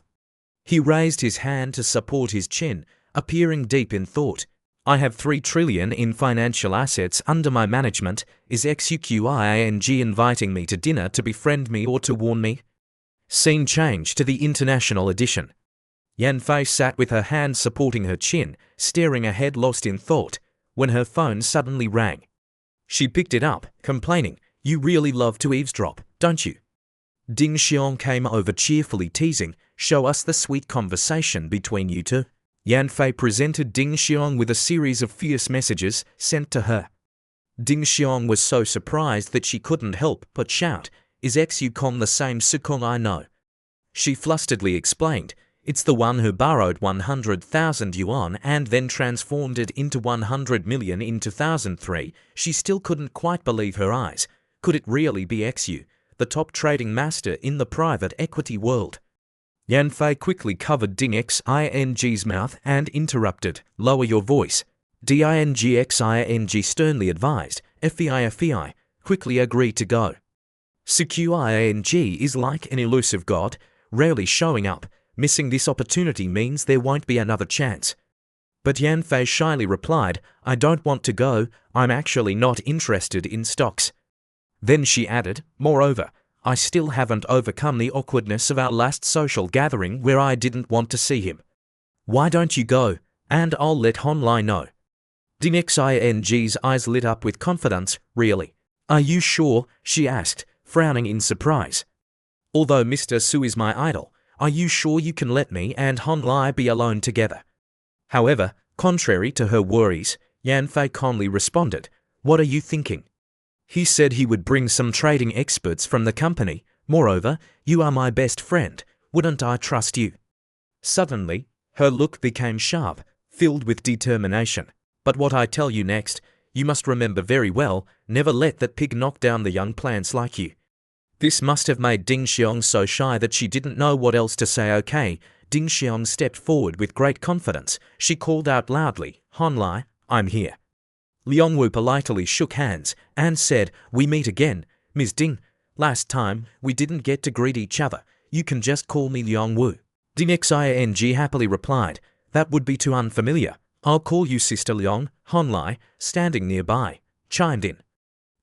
He raised his hand to support his chin, appearing deep in thought. I have 3 trillion in financial assets under my management. Is Xuqiang inviting me to dinner to befriend me or to warn me? Scene change to the international edition. Yan Fei sat with her hand supporting her chin, staring ahead lost in thought, when her phone suddenly rang. She picked it up, complaining, you really love to eavesdrop, don't you? Ding Xiong came over cheerfully teasing, show us the sweet conversation between you two. Yan Fei presented Ding Xiong with a series of fierce messages sent to her. Ding Xiong was so surprised that she couldn't help but shout, is Xu the same Sukong I know? She flusteredly explained, it's the one who borrowed 100,000 yuan and then transformed it into 100 million in 2003. She still couldn't quite believe her eyes. Could it really be Xu, the top trading master in the private equity world? Yan Fei quickly covered Ding Xing's mouth and interrupted, lower your voice. Ding Xing sternly advised, FEI, quickly agreed to go. Xuqiang is like an elusive god, rarely showing up. Missing this opportunity means there won't be another chance. But Yan Fei shyly replied, I don't want to go, I'm actually not interested in stocks. Then she added, moreover, I still haven't overcome the awkwardness of our last social gathering where I didn't want to see him. Why don't you go, and I'll let Hon Lai know. Ding Xing's eyes lit up with confidence, really? Are you sure? She asked, frowning in surprise. Although Mr. Su is my idol, are you sure you can let me and Hon Lai be alone together? However, contrary to her worries, Yan Fei calmly responded, what are you thinking? He said he would bring some trading experts from the company. Moreover, you are my best friend. Wouldn't I trust you? Suddenly, her look became sharp, filled with determination. But what I tell you next, you must remember very well, never let that pig knock down the young plants like you. This must have made Ding Xiong so shy that she didn't know what else to say. Okay, Ding Xiong stepped forward with great confidence. She called out loudly, Hon Lai, I'm here. Liang Wu politely shook hands and said, we meet again, Ms. Ding. Last time, we didn't get to greet each other. You can just call me Liang Wu. Ding Xing happily replied, that would be too unfamiliar. I'll call you Sister Liang. Hon Lai, standing nearby, chimed in.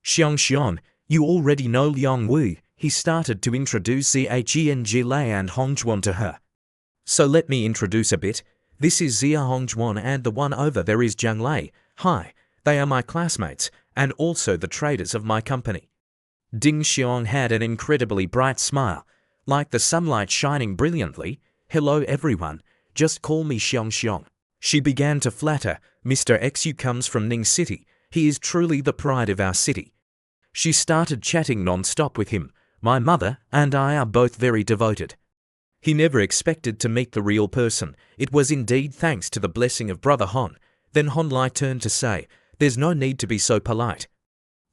Xiong, you already know Liang Wu. He started to introduce Zheng Lei and Hongjuan to her. So let me introduce a bit. This is Zia Hongjuan and the one over there is Zheng Lei. Hi, they are my classmates and also the traders of my company. Ding Xiong had an incredibly bright smile, like the sunlight shining brilliantly. Hello everyone, just call me Xiong. She began to flatter, Mr. Xu comes from Ning City. He is truly the pride of our city. She started chatting non-stop with him. My mother and I are both very devoted. He never expected to meet the real person. It was indeed thanks to the blessing of Brother Hon. Then Hon Lai turned to say, there's no need to be so polite.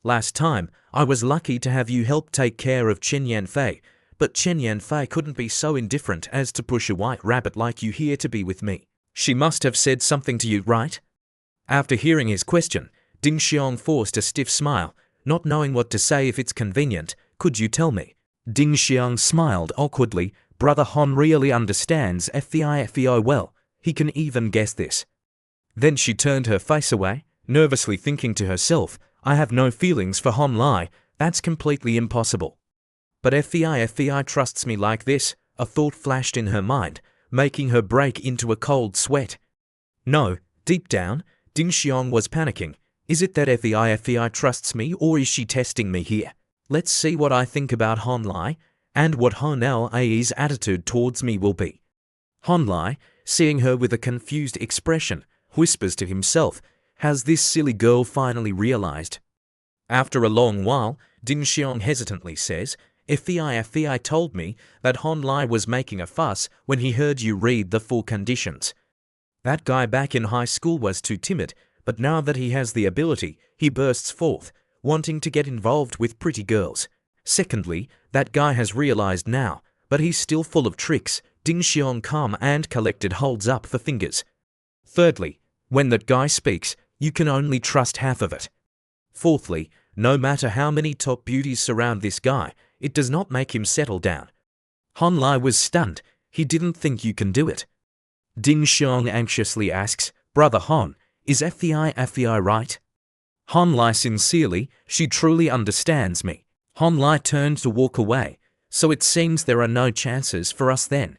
Last time, I was lucky to have you help take care of Chen Yanfei, but Chen Yanfei couldn't be so indifferent as to push a white rabbit like you here to be with me. She must have said something to you, right? After hearing his question, Ding Xiong forced a stiff smile, not knowing what to say. If it's convenient, could you tell me? Ding Xiong smiled awkwardly. Brother Hon really understands FEI well. He can even guess this. Then she turned her face away, nervously thinking to herself, I have no feelings for Hon Lai. That's completely impossible. But FEI trusts me like this. A thought flashed in her mind, making her break into a cold sweat. No, deep down, Ding Xiong was panicking. Is it that FEI trusts me, or is she testing me here? Let's see what I think about Hon Lai, and what Hon Lai's attitude towards me will be. Hon Lai, seeing her with a confused expression, whispers to himself, has this silly girl finally realized? After a long while, Ding Xiong hesitantly says, FEI told me that Hon Lai was making a fuss when he heard you read the 4 conditions. That guy back in high school was too timid, but now that he has the ability, he bursts forth, wanting to get involved with pretty girls. Secondly, that guy has realized now, but he's still full of tricks. Ding Xiong calm and collected holds up the fingers. Thirdly, when that guy speaks, you can only trust half of it. Fourthly, no matter how many top beauties surround this guy, it does not make him settle down. Han Lai was stunned. He didn't think you can do it. Ding Xiong anxiously asks, Brother Han, is FVI right? Han Lai sincerely, she truly understands me. Han Lai turned to walk away, so it seems there are no chances for us then.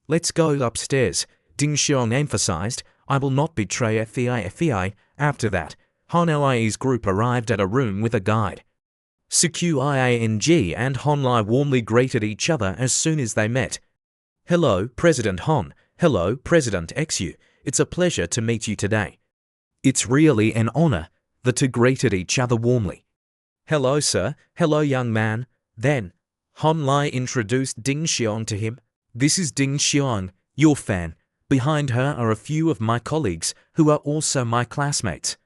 Let's go upstairs, Ding Xiong emphasized. I will not betray FVI. After that, Han Lai's group arrived at a room with a guide. Suqiang and Han Lai warmly greeted each other as soon as they met. Hello, President Han. Hello, President Xu. It's a pleasure to meet you today. It's really an honor. The two greeted each other warmly. Hello, sir. Hello, young man. Then, Han Lai introduced Ding Xiong to him. This is Ding Xiong, your fan. Behind her are a few of my colleagues who are also my classmates.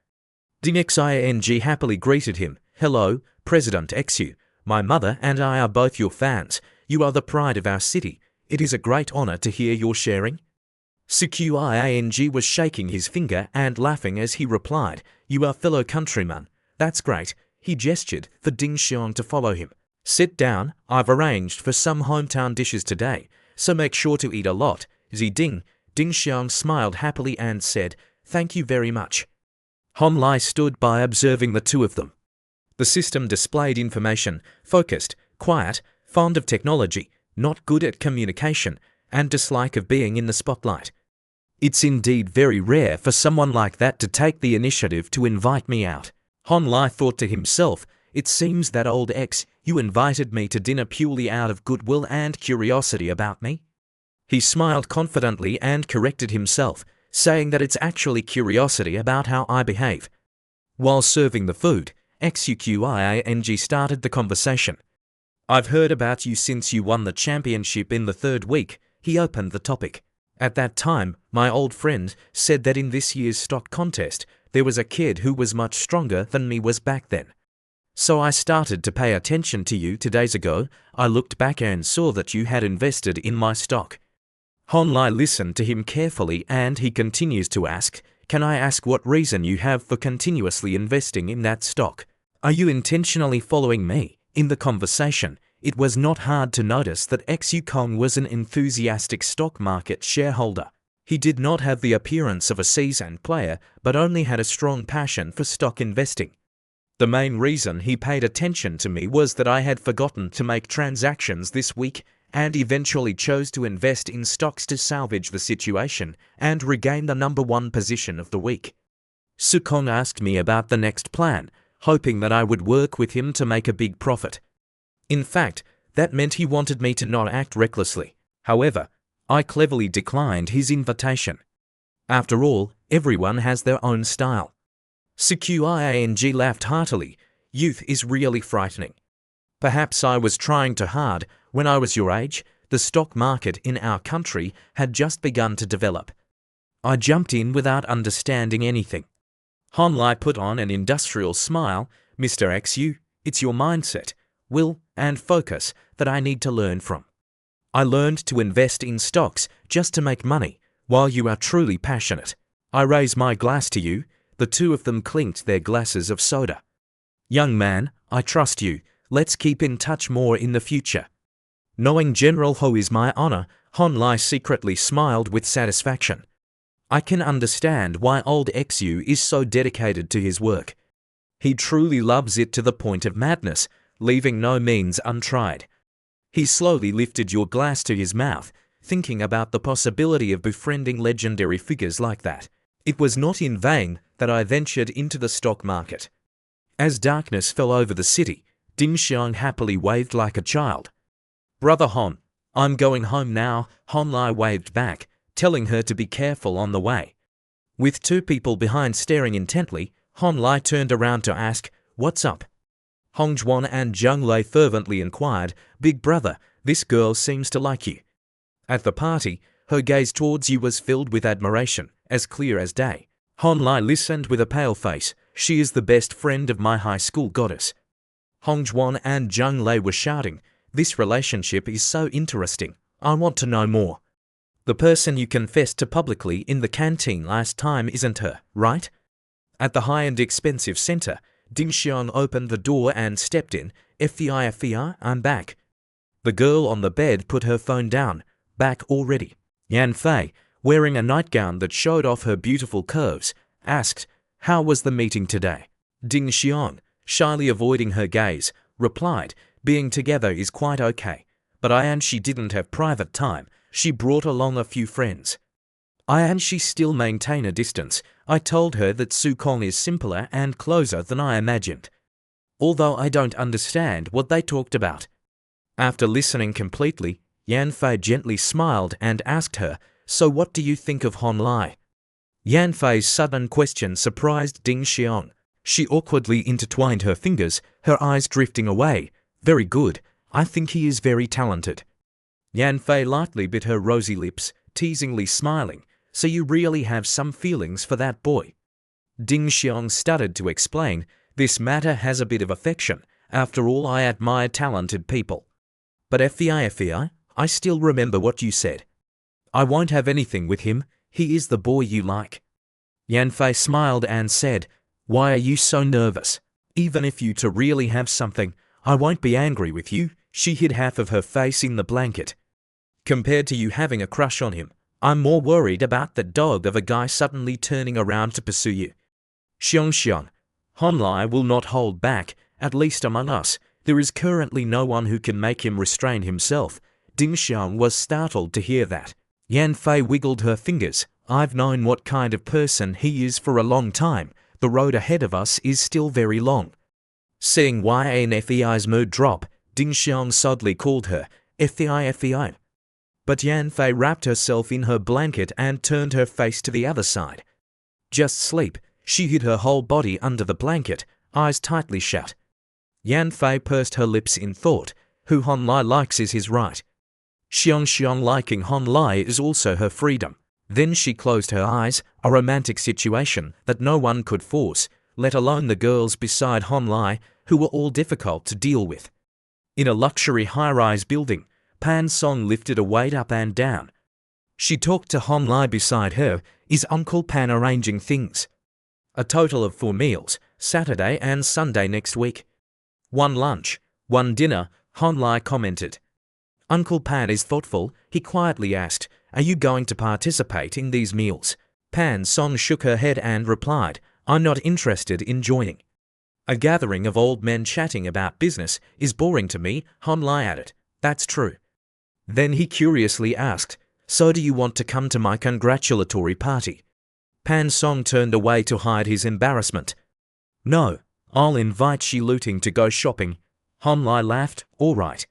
Ding Xiang happily greeted him. Hello, President Xu. My mother and I are both your fans. You are the pride of our city. It is a great honor to hear your sharing. Suqiang was shaking his finger and laughing as he replied, You are fellow countrymen. That's great. He gestured for Ding Xiong to follow him. Sit down. I've arranged for some hometown dishes today, so make sure to eat a lot. Ding Xiong smiled happily and said, Thank you very much. Han Lai stood by observing the two of them. The system displayed information, focused, quiet, fond of technology, not good at communication, and dislike of being in the spotlight. It's indeed very rare for someone like that to take the initiative to invite me out. Han Lai thought to himself, It seems that old X, you invited me to dinner purely out of goodwill and curiosity about me. He smiled confidently and corrected himself, saying that it's actually curiosity about how I behave. While serving the food, Xuqiang started the conversation. I've heard about you since you won the championship in the third week, he opened the topic. At that time, my old friend said that in this year's stock contest, there was a kid who was much stronger than me was back then. So I started to pay attention to you 2 days ago. I looked back and saw that you had invested in my stock. Han Lai listened to him carefully and he continues to ask, Can I ask what reason you have for continuously investing in that stock? Are you intentionally following me? In the conversation, it was not hard to notice that Xu Kong was an enthusiastic stock market shareholder. He did not have the appearance of a seasoned player, but only had a strong passion for stock investing. The main reason he paid attention to me was that I had forgotten to make transactions this week and eventually chose to invest in stocks to salvage the situation and regain the number 1 position of the week. Su Kong asked me about the next plan, hoping that I would work with him to make a big profit. In fact, that meant he wanted me to not act recklessly. However, I cleverly declined his invitation. After all, everyone has their own style. Suqiang laughed heartily. Youth is really frightening. Perhaps I was trying too hard. When I was your age, the stock market in our country had just begun to develop. I jumped in without understanding anything. Han Lai put on an industrial smile. Mr. Xu, it's your mindset, will, and focus that I need to learn from. I learned to invest in stocks just to make money, while you are truly passionate. I raise my glass to you. The two of them clinked their glasses of soda. Young man, I trust you. Let's keep in touch more in the future. Knowing General Ho is my honor, Han Lai secretly smiled with satisfaction. I can understand why old Xu is so dedicated to his work. He truly loves it to the point of madness, leaving no means untried. He slowly lifted your glass to his mouth, thinking about the possibility of befriending legendary figures like that. It was not in vain that I ventured into the stock market. As darkness fell over the city, Ding Xiong happily waved like a child. Brother Han, I'm going home now, Han Lai waved back, telling her to be careful on the way. With two people behind staring intently, Han Lai turned around to ask, What's up? Hong Zhuan and Zheng Lei fervently inquired, Big brother, this girl seems to like you. At the party, Her gaze towards you was filled with admiration, as clear as day. Hon Lai listened with a pale face. She is the best friend of my high school goddess. Hong Juan and Jung Lei were shouting, this relationship is so interesting. I want to know more. The person you confessed to publicly in the canteen last time isn't her, right? At the high-end expensive center, Ding Xiang opened the door and stepped in. FEI, I'm back. The girl on the bed put her phone down. Back already. Yan Fei, wearing a nightgown that showed off her beautiful curves, asked, how was the meeting today? Ding Xiang, shyly avoiding her gaze, replied, being together is quite okay, but I and she didn't have private time. She brought along a few friends. I and she still maintain a distance. I told her that Su Kong is simpler and closer than I imagined. Although I don't understand what they talked about. After listening completely, Yan Fei gently smiled and asked her, so what do you think of Hon Lai? Yan Fei's sudden question surprised Ding Xiang. She awkwardly intertwined her fingers, her eyes drifting away. Very good. I think he is very talented. Yan Fei lightly bit her rosy lips, teasingly smiling. So you really have some feelings for that boy? Ding Xiang stuttered to explain, this matter has a bit of affection. After all, I admire talented people. But FEI, I still remember what you said. I won't have anything with him. He is the boy you like. Yan Fei smiled and said, why are you so nervous? Even if you to really have something, I won't be angry with you. She hid half of her face in the blanket. Compared to you having a crush on him, I'm more worried about that dog of a guy suddenly turning around to pursue you. Xiang, Hon Lai will not hold back, at least among us. There is currently no one who can make him restrain himself. Ding Xiang was startled to hear that. Yan Fei wiggled her fingers. I've known what kind of person he is for a long time. The road ahead of us is still very long. Seeing YNFEI's mood drop, Ding Xiang suddenly called her, FEI. But Yan Fei wrapped herself in her blanket and turned her face to the other side. Just sleep. She hid her whole body under the blanket, eyes tightly shut. Yan Fei pursed her lips in thought. Who Hon Lai likes is his right. Xiang liking Hon Lai is also her freedom. Then she closed her eyes, a romantic situation that no one could force, let alone the girls beside Hon Lai, who were all difficult to deal with. In a luxury high-rise building, Pan Song lifted a weight up and down. She talked to Hon Lai beside her. Is Uncle Pan arranging things? A total of 4 meals, Saturday and Sunday next week. 1 lunch, 1 dinner, Hon Lai commented. Uncle Pan is thoughtful. He quietly asked, are you going to participate in these meals? Pan Song shook her head and replied, I'm not interested in joining. A gathering of old men chatting about business is boring to me, Hon Lai added. That's true. Then he curiously asked, so do you want to come to my congratulatory party? Pan Song turned away to hide his embarrassment. No, I'll invite Shi Luting to go shopping. Hon Lai laughed, all right.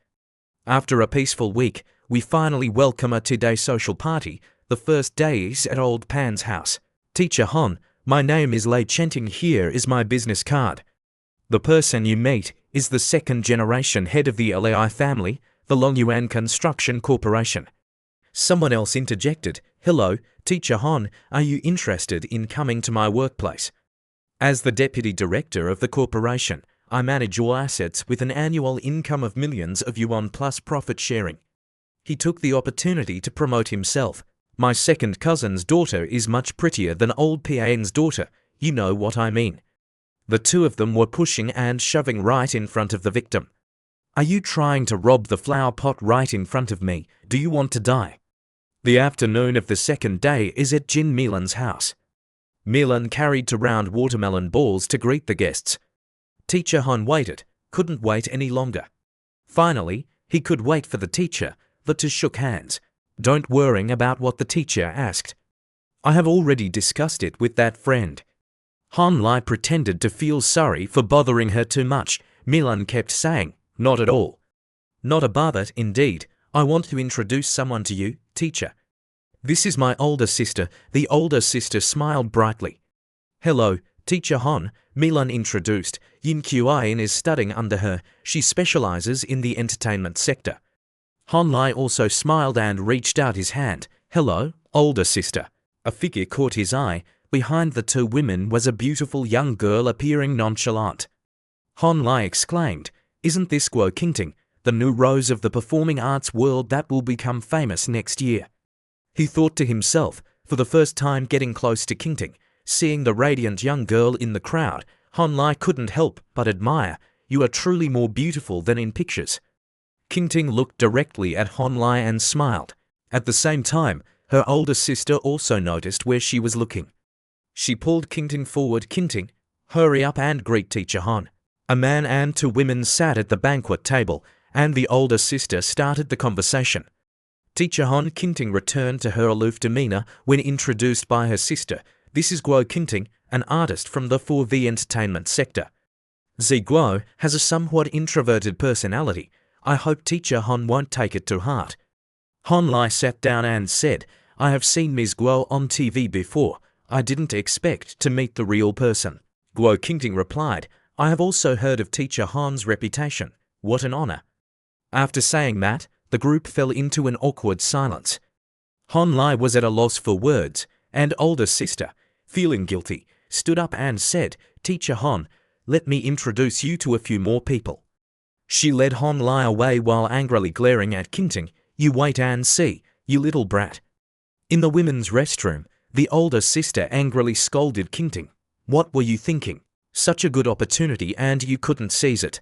After a peaceful week, we finally welcome a two-day social party. The first day is at old Pan's house. Teacher Hon, my name is Lei Chenting. Here is my business card. The person you meet is the second-generation head of the Lai family, the Longyuan Construction Corporation. Someone else interjected, hello, Teacher Hon, are you interested in coming to my workplace? As the deputy director of the corporation, I manage all assets with an annual income of millions of yuan plus profit sharing. He took the opportunity to promote himself. My second cousin's daughter is much prettier than old Pian's daughter, you know what I mean. The two of them were pushing and shoving right in front of the victim. Are you trying to rob the flower pot right in front of me? Do you want to die? The afternoon of the second day is at Jin Milan's house. Milan carried to round watermelon balls to greet the guests. Teacher Hon waited, couldn't wait any longer. Finally, he could wait for the teacher. The two shook hands. Don't worry about what the teacher asked. I have already discussed it with that friend. Hon Lai pretended to feel sorry for bothering her too much. Milan kept saying, not at all. Not about it, indeed. I want to introduce someone to you, teacher. This is my older sister. The older sister smiled brightly. Hello, Teacher Hon, Milan introduced. Yin Qian is studying under her. She specializes in the entertainment sector. Hon Lai also smiled and reached out his hand. Hello, older sister. A figure caught his eye. Behind the two women was a beautiful young girl appearing nonchalant. Hon Lai exclaimed, "Isn't this Guo Qingting, the new rose of the performing arts world that will become famous next year?" He thought to himself, for the first time getting close to Qingting, seeing the radiant young girl in the crowd, Hon Lai couldn't help but admire. "You are truly more beautiful than in pictures." Qingting looked directly at Hon Lai and smiled. At the same time, her older sister also noticed where she was looking. She pulled Qingting forward. "Qingting, hurry up and greet Teacher Hon." A man and two women sat at the banquet table, and the older sister started the conversation. Teacher Hon. Qingting returned to her aloof demeanor when introduced by her sister. "This is Guo Qingting, an artist from the 4V entertainment sector. Zi Guo has a somewhat introverted personality. I hope Teacher Hon won't take it to heart." Hon Lai sat down and said, "I have seen Ms. Guo on TV before. I didn't expect to meet the real person." Guo Qingting replied, "I have also heard of Teacher Han's reputation. What an honor." After saying that, the group fell into an awkward silence. Hon Lai was at a loss for words, and older sister, feeling guilty, stood up and said, "Teacher Hon, let me introduce you to a few more people." She led Hon Lai away while angrily glaring at Qingting. "You wait and see, you little brat." In the women's restroom, the older sister angrily scolded Qingting. "What were you thinking? Such a good opportunity and you couldn't seize it."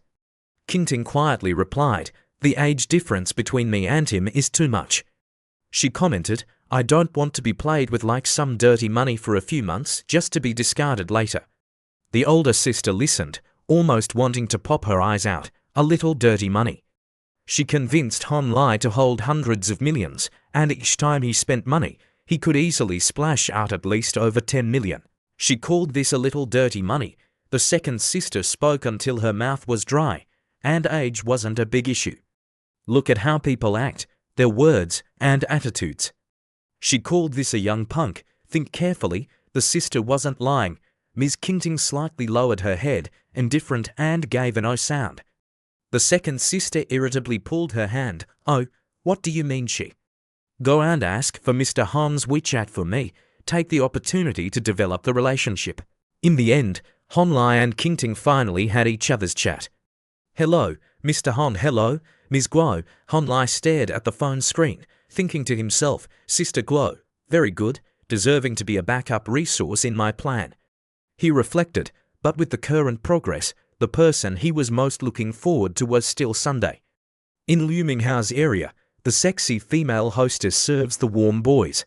Qingting quietly replied, "The age difference between me and him is too much." She commented, "I don't want to be played with like some dirty money for a few months just to be discarded later." The older sister listened, almost wanting to pop her eyes out. A little dirty money. She convinced Hon Lai to hold hundreds of millions, and each time he spent money, he could easily splash out at least over 10 million. She called this a little dirty money. The second sister spoke until her mouth was dry, and age wasn't a big issue. "Look at how people act, their words and attitudes." She called this a young punk. Think carefully, the sister wasn't lying. Ms. Qingting slightly lowered her head, indifferent, and gave an "oh" sound. The second sister irritably pulled her hand. "Oh, what do you mean she? Go and ask for Mr. Han's WeChat for me. Take the opportunity to develop the relationship." In the end, Hon Lai and Qingting finally had each other's chat. "Hello, Mr. Han, hello, Ms. Guo." Hon Lai stared at the phone screen, thinking to himself, "Sister Guo, very good, deserving to be a backup resource in my plan." He reflected, but with the current progress, the person he was most looking forward to was still Sunday. In Liu Minghao's area, the sexy female hostess serves the warm boys.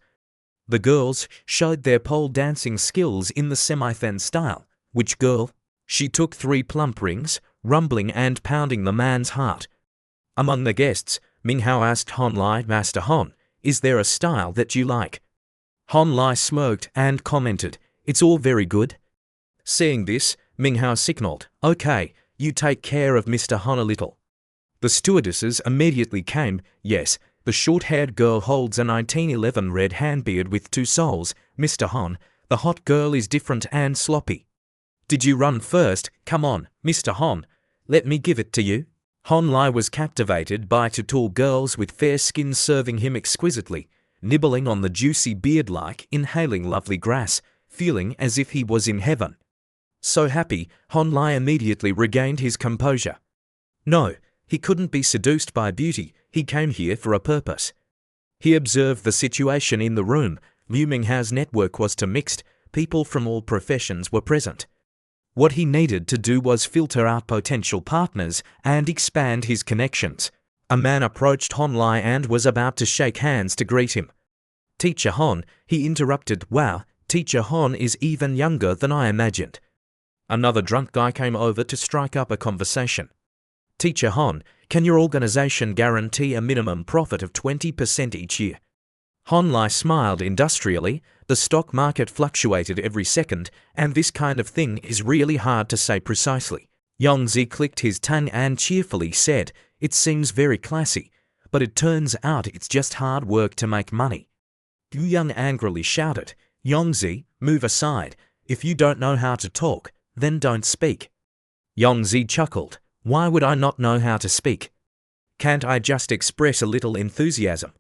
The girls showed their pole dancing skills in the semi-fan style. "Which girl?" She took 3 plump rings, rumbling and pounding the man's heart. Among the guests, Minghao asked Hon Lai, "Master Hon, is there a style that you like?" Hon Lai smirked and commented, "It's all very good." Seeing this, Minghao signaled, "Okay, you take care of Mr. Hon a little." The stewardesses immediately came. "Yes, the short-haired girl holds a 1911 red handbeard with 2 souls. Mr. Hon, the hot girl is different and sloppy." "Did you run first? Come on, Mr. Hon, let me give it to you." Hon Lai was captivated by 2 tall girls with fair skin serving him exquisitely, nibbling on the juicy beard like inhaling lovely grass, feeling as if he was in heaven. So happy, Hon Lai immediately regained his composure. No, he couldn't be seduced by beauty. He came here for a purpose. He observed the situation in the room. Liu Minghao's network was too mixed. People from all professions were present. What he needed to do was filter out potential partners and expand his connections. A man approached Hon Lai and was about to shake hands to greet him. "Teacher Hon," he interrupted. "Wow, Teacher Hon is even younger than I imagined." Another drunk guy came over to strike up a conversation. "Teacher Hon, can your organization guarantee a minimum profit of 20% each year?" Hon Lai smiled industrially. The stock market fluctuated every second, and this kind of thing is really hard to say precisely. Yongzi clicked his tongue and cheerfully said, "It seems very classy, but it turns out it's just hard work to make money." Yu Yang angrily shouted, "Yongzi, move aside. If you don't know how to talk, then don't speak." Yongzi chuckled. "Why would I not know how to speak? Can't I just express a little enthusiasm?"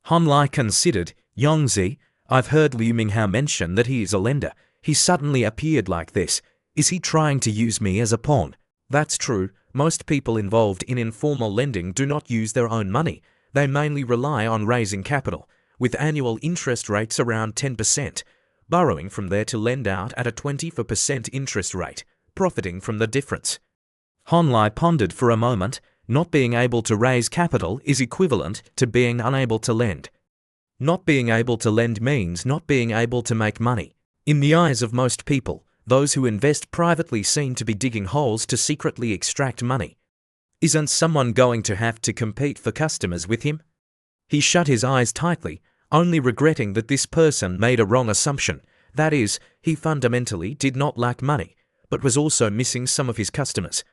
Hon Lai considered. Yongzi, I've heard Liu Minghao mention that he is a lender. He suddenly appeared like this. Is he trying to use me as a pawn? That's true. Most people involved in informal lending do not use their own money. They mainly rely on raising capital, with annual interest rates around 10%, borrowing from there to lend out at a 24% interest rate, profiting from the difference. Han Lai pondered for a moment. Not being able to raise capital is equivalent to being unable to lend. Not being able to lend means not being able to make money. In the eyes of most people, those who invest privately seem to be digging holes to secretly extract money. Isn't someone going to have to compete for customers with him? He shut his eyes tightly, only regretting that this person made a wrong assumption. That is, he fundamentally did not lack money, but was also missing some of his customers.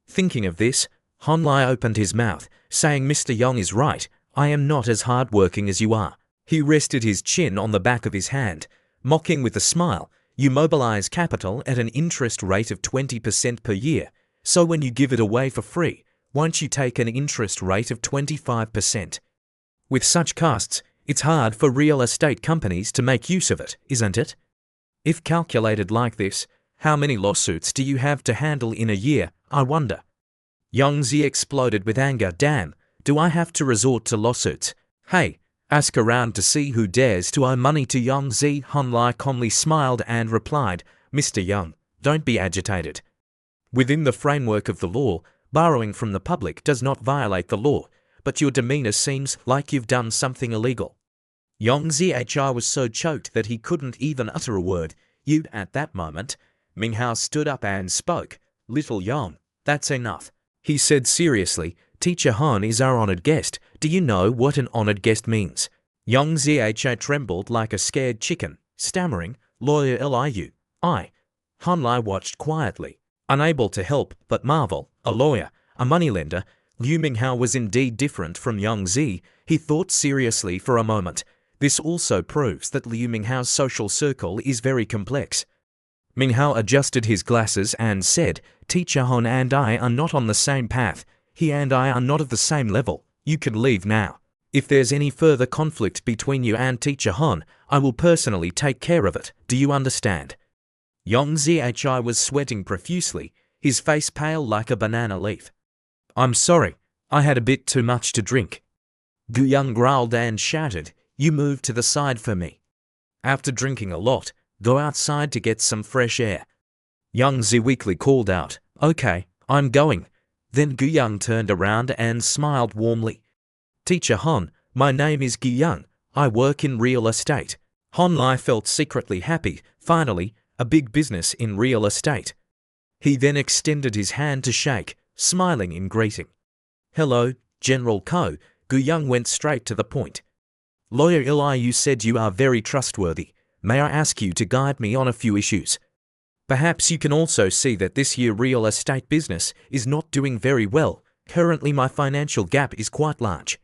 Thinking of this, Han Lai opened his mouth, saying, Mr. Yong is right, I am not as hard-working as you are. He rested his chin on the back of his hand, mocking with a smile. You mobilize capital at an interest rate of 20% per year, so when you give it away for free, won't you take an interest rate of 25%? With such costs, it's hard for real estate companies to make use of it, isn't it? If calculated like this, how many lawsuits do you have to handle in a year, I wonder? Yongzi exploded with anger. Damn, do I have to resort to lawsuits? Hey, ask around to see who dares to owe money to Yongzi. Han Lai calmly smiled and replied, Mr. Young, don't be agitated. Within the framework of the law, borrowing from the public does not violate the law, but your demeanor seems like you've done something illegal. Yongzi HR was so choked that he couldn't even utter a word. At that moment, Minghao stood up and spoke. Little Yong, that's enough. He said seriously, Teacher Han is our honored guest. Do you know what an honored guest means? Yongzi HR trembled like a scared chicken, stammering, Lawyer Liu. Han Lai watched quietly, unable to help but marvel. A lawyer, a moneylender. Liu Minghao was indeed different from Yongzi. He thought seriously for a moment. This also proves that Liu Minghao's social circle is very complex. Minghao adjusted his glasses and said, Teacher Han and I are not on the same path. He and I are not of the same level. You can leave now. If there's any further conflict between you and Teacher Han, I will personally take care of it. Do you understand? Yongzi HR was sweating profusely, his face pale like a banana leaf. I'm sorry, I had a bit too much to drink. Gu Young growled and shouted, You move to the side for me. After drinking a lot, go outside to get some fresh air. Yongzi weakly called out, Okay, I'm going. Then Gu Young turned around and smiled warmly. Teacher Han, my name is Gu Young. I work in real estate. Han Lai felt secretly happy. Finally, a big business in real estate. He then extended his hand to shake, smiling in greeting. Hello, General Ko. Gu Young went straight to the point. Lawyer Li, you said you are very trustworthy. May I ask you to guide me on a few issues? Perhaps you can also see that this year real estate business is not doing very well. Currently my financial gap is quite large.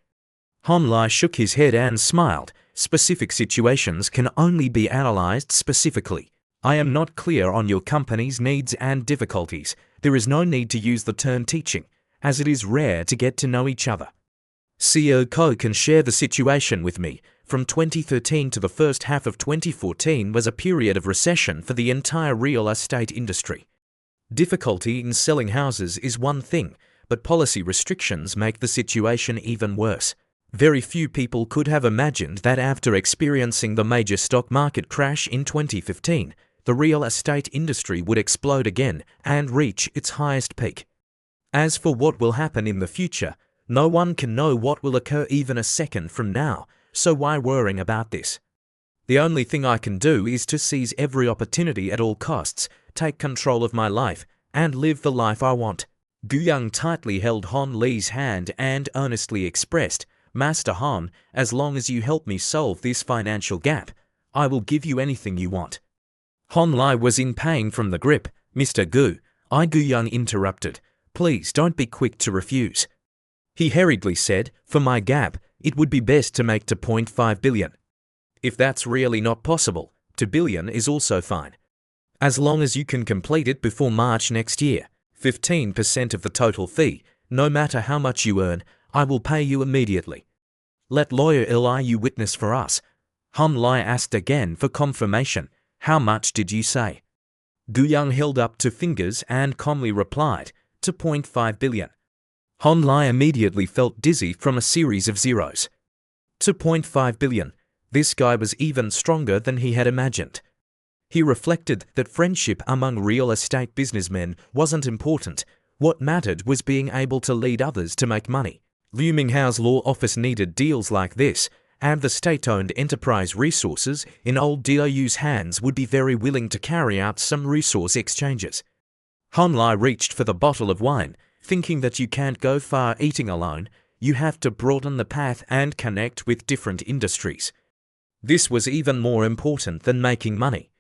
Han Lai shook his head and smiled. Specific situations can only be analyzed specifically. I am not clear on your company's needs and difficulties. There is no need to use the term teaching, as it is rare to get to know each other. CEO Ko can share the situation with me. From 2013 to the first half of 2014 was a period of recession for the entire real estate industry. Difficulty in selling houses is one thing, but policy restrictions make the situation even worse. Very few people could have imagined that after experiencing the major stock market crash in 2015, the real estate industry would explode again and reach its highest peak. As for what will happen in the future, no one can know what will occur even a second from now, so why worrying about this? The only thing I can do is to seize every opportunity at all costs, take control of my life, and live the life I want. Gu Young tightly held Han Li's hand and earnestly expressed, Master Han, as long as you help me solve this financial gap, I will give you anything you want. Han Lai was in pain from the grip. Mr. Gu Young interrupted. Please don't be quick to refuse. He hurriedly said, For my gap, it would be best to make to 0.5 billion. If that's really not possible, 2 billion is also fine. As long as you can complete it before March next year, 15% of the total fee, no matter how much you earn, I will pay you immediately. Let Lawyer Liu witness for us. Han Lai asked again for confirmation. How much did you say? Gu Young held up two fingers and calmly replied, 2.5 billion. Han Lai immediately felt dizzy from a series of zeros. 2.5 billion. This guy was even stronger than he had imagined. He reflected that friendship among real estate businessmen wasn't important. What mattered was being able to lead others to make money. Liu Minghao's law office needed deals like this, and the state-owned enterprise resources in old Diou's hands would be very willing to carry out some resource exchanges. Han Lai reached for the bottle of wine, thinking that you can't go far eating alone. You have to broaden the path and connect with different industries. This was even more important than making money.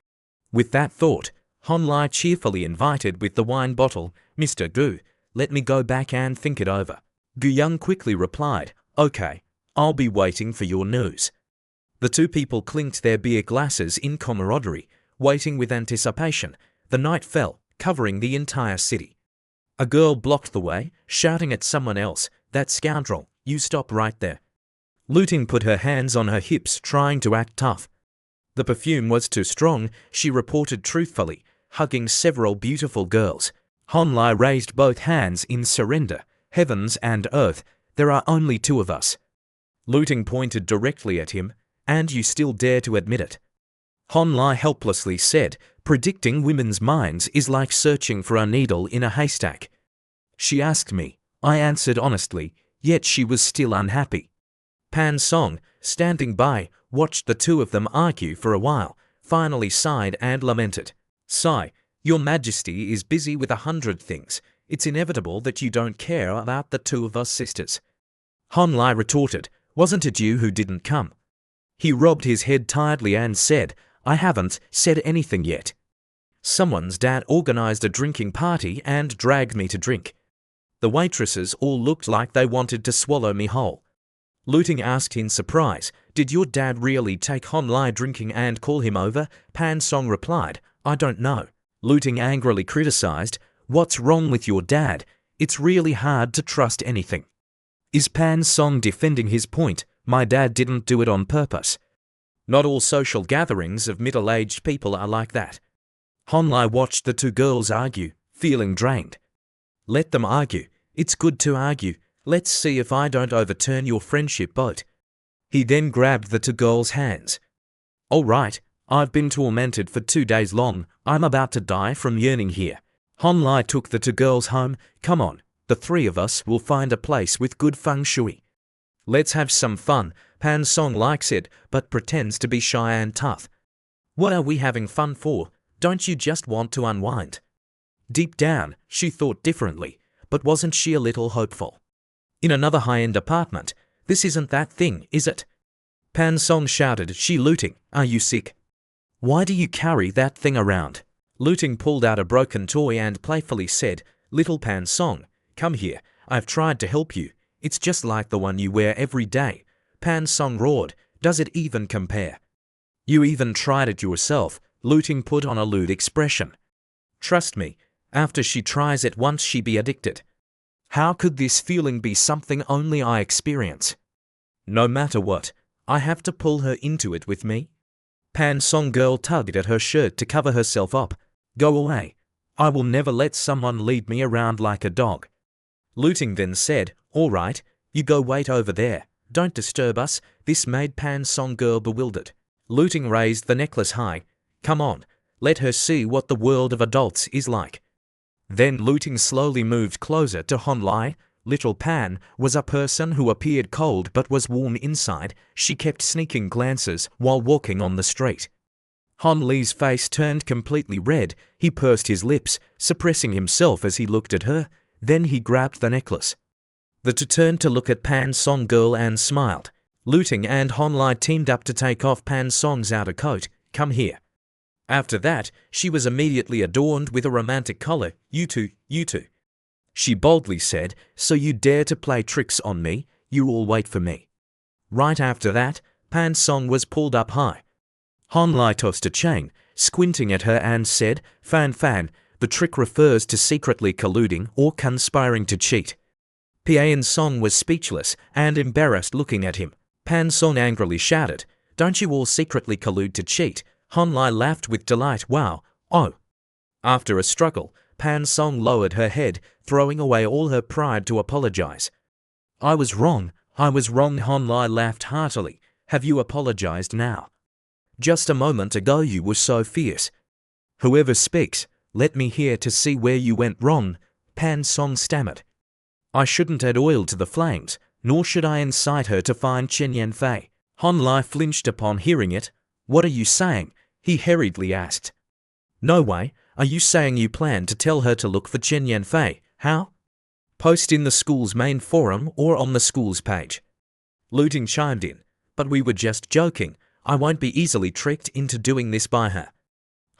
With that thought, Han Lai cheerfully invited with the wine bottle, Mr. Gu, let me go back and think it over. Gu Young quickly replied, okay, I'll be waiting for your news. The two people clinked their beer glasses in camaraderie, waiting with anticipation. The night fell, covering the entire city. A girl blocked the way, shouting at someone else, that scoundrel, you stop right there. Lu Ting put her hands on her hips, trying to act tough. The perfume was too strong, she reported truthfully, hugging several beautiful girls. Han Lai raised both hands in surrender. Heavens and earth, there are only two of us. Lu Ting pointed directly at him, and you still dare to admit it. Han Lai helplessly said, predicting women's minds is like searching for a needle in a haystack. She asked me. I answered honestly, yet she was still unhappy. Pan Song, standing by, watched the two of them argue for a while, finally sighed and lamented. Sigh, Your Majesty is busy with 100 things. It's inevitable that you don't care about the two of us sisters. Han Lai retorted, wasn't it you who didn't come? He rubbed his head tiredly and said, I haven't said anything yet. Someone's dad organized a drinking party and dragged me to drink. The waitresses all looked like they wanted to swallow me whole. Lu Ting asked in surprise, did your dad really take Han Lai drinking and call him over? Pan Song replied, I don't know. Lu Ting angrily criticized, what's wrong with your dad? It's really hard to trust anything. Is Pan Song defending his point? My dad didn't do it on purpose. Not all social gatherings of middle-aged people are like that. Han Lai watched the two girls argue, feeling drained. Let them argue. It's good to argue. Let's see if I don't overturn your friendship boat. He then grabbed the two girls' hands. All right, I've been tormented for 2 days long. I'm about to die from yearning here. Han Lai took the two girls home. Come on, the three of us will find a place with good feng shui. Let's have some fun. Pan Song likes it, but pretends to be shy and tough. What are we having fun for? Don't you just want to unwind? Deep down, she thought differently, but wasn't she a little hopeful? In another high-end apartment, this isn't that thing, is it? Pan Song shouted, she Lu Ting, are you sick? Why do you carry that thing around? Lu Ting pulled out a broken toy and playfully said, little Pan Song, come here, I've tried to help you. It's just like the one you wear every day. Pan Song roared, does it even compare? You even tried it yourself. Lu Ting put on a lewd expression. Trust me, after she tries it once she be addicted. How could this feeling be something only I experience? No matter what, I have to pull her into it with me. Pan Song girl tugged at her shirt to cover herself up. Go away. I will never let someone lead me around like a dog. Lu Ting then said, all right, you go wait over there. Don't disturb us. This made Pan Song girl bewildered. Lu Ting raised the necklace high. Come on, let her see what the world of adults is like. Then Lu Ting slowly moved closer to Han Lai. Little Pan was a person who appeared cold but was warm inside. She kept sneaking glances while walking on the street. Han Li's face turned completely red. He pursed his lips, suppressing himself as he looked at her. Then he grabbed the necklace. The two turned to look at Pan Song girl and smiled. Lu Ting and Han Lai teamed up to take off Pan Song's outer coat. Come here. After that, she was immediately adorned with a romantic collar. You two. She boldly said, so you dare to play tricks on me? You all wait for me. Right after that, Pan Song was pulled up high. Han Lai tossed a chain, squinting at her and said, Fan, the trick refers to secretly colluding or conspiring to cheat. Pan Song was speechless and embarrassed looking at him. Pan Song angrily shouted, Don't you all secretly collude to cheat? Han Lai laughed with delight. Wow, oh. After a struggle, Pan Song lowered her head, throwing away all her pride to apologize. I was wrong, Han Lai laughed heartily. Have you apologized now? Just a moment ago you were so fierce. Whoever speaks, let me hear to see where you went wrong, Pan Song stammered. I shouldn't add oil to the flames, nor should I incite her to find Chen Yanfei. Han Lai flinched upon hearing it. What are you saying? He hurriedly asked. No way. Are you saying you plan to tell her to look for Chen Yanfei? How? Post in the school's main forum or on the school's page. Lu Ting chimed in. But we were just joking. I won't be easily tricked into doing this by her.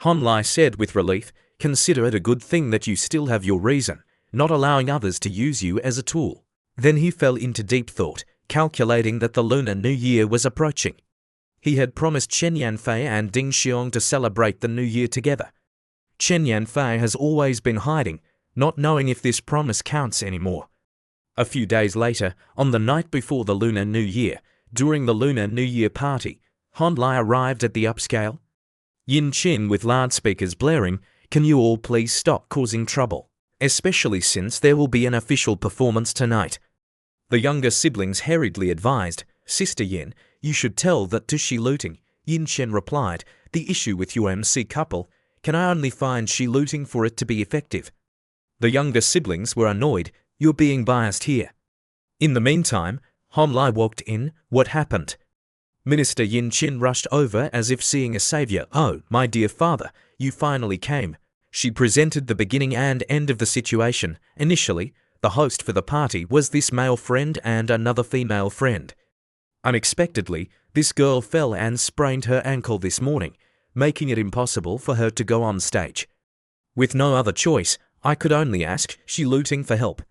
Han Lai said with relief, consider it a good thing that you still have your reason, not allowing others to use you as a tool. Then he fell into deep thought, calculating that the Lunar New Year was approaching. He had promised Chen Yanfei and Ding Xiong to celebrate the New Year together. Chen Yanfei has always been hiding, not knowing if this promise counts anymore. A few days later, on the night before the Lunar New Year, during the Lunar New Year party, Han Lai arrived at the upscale. Yin Chin with loudspeakers blaring, can you all please stop causing trouble, especially since there will be an official performance tonight. The younger siblings hurriedly advised, Sister Yin, you should tell that to Shi Luting. Yin Chen replied, the issue with your MC couple, can I only find Shi Luting for it to be effective? The younger siblings were annoyed, you're being biased here. In the meantime, Han Lai walked in. What happened? Minister Yin Chin rushed over as if seeing a savior. Oh, my dear father, you finally came. She presented the beginning and end of the situation. Initially, the host for the party was this male friend and another female friend. Unexpectedly, this girl fell and sprained her ankle this morning, making it impossible for her to go on stage. With no other choice, I could only ask Shi Luting for help.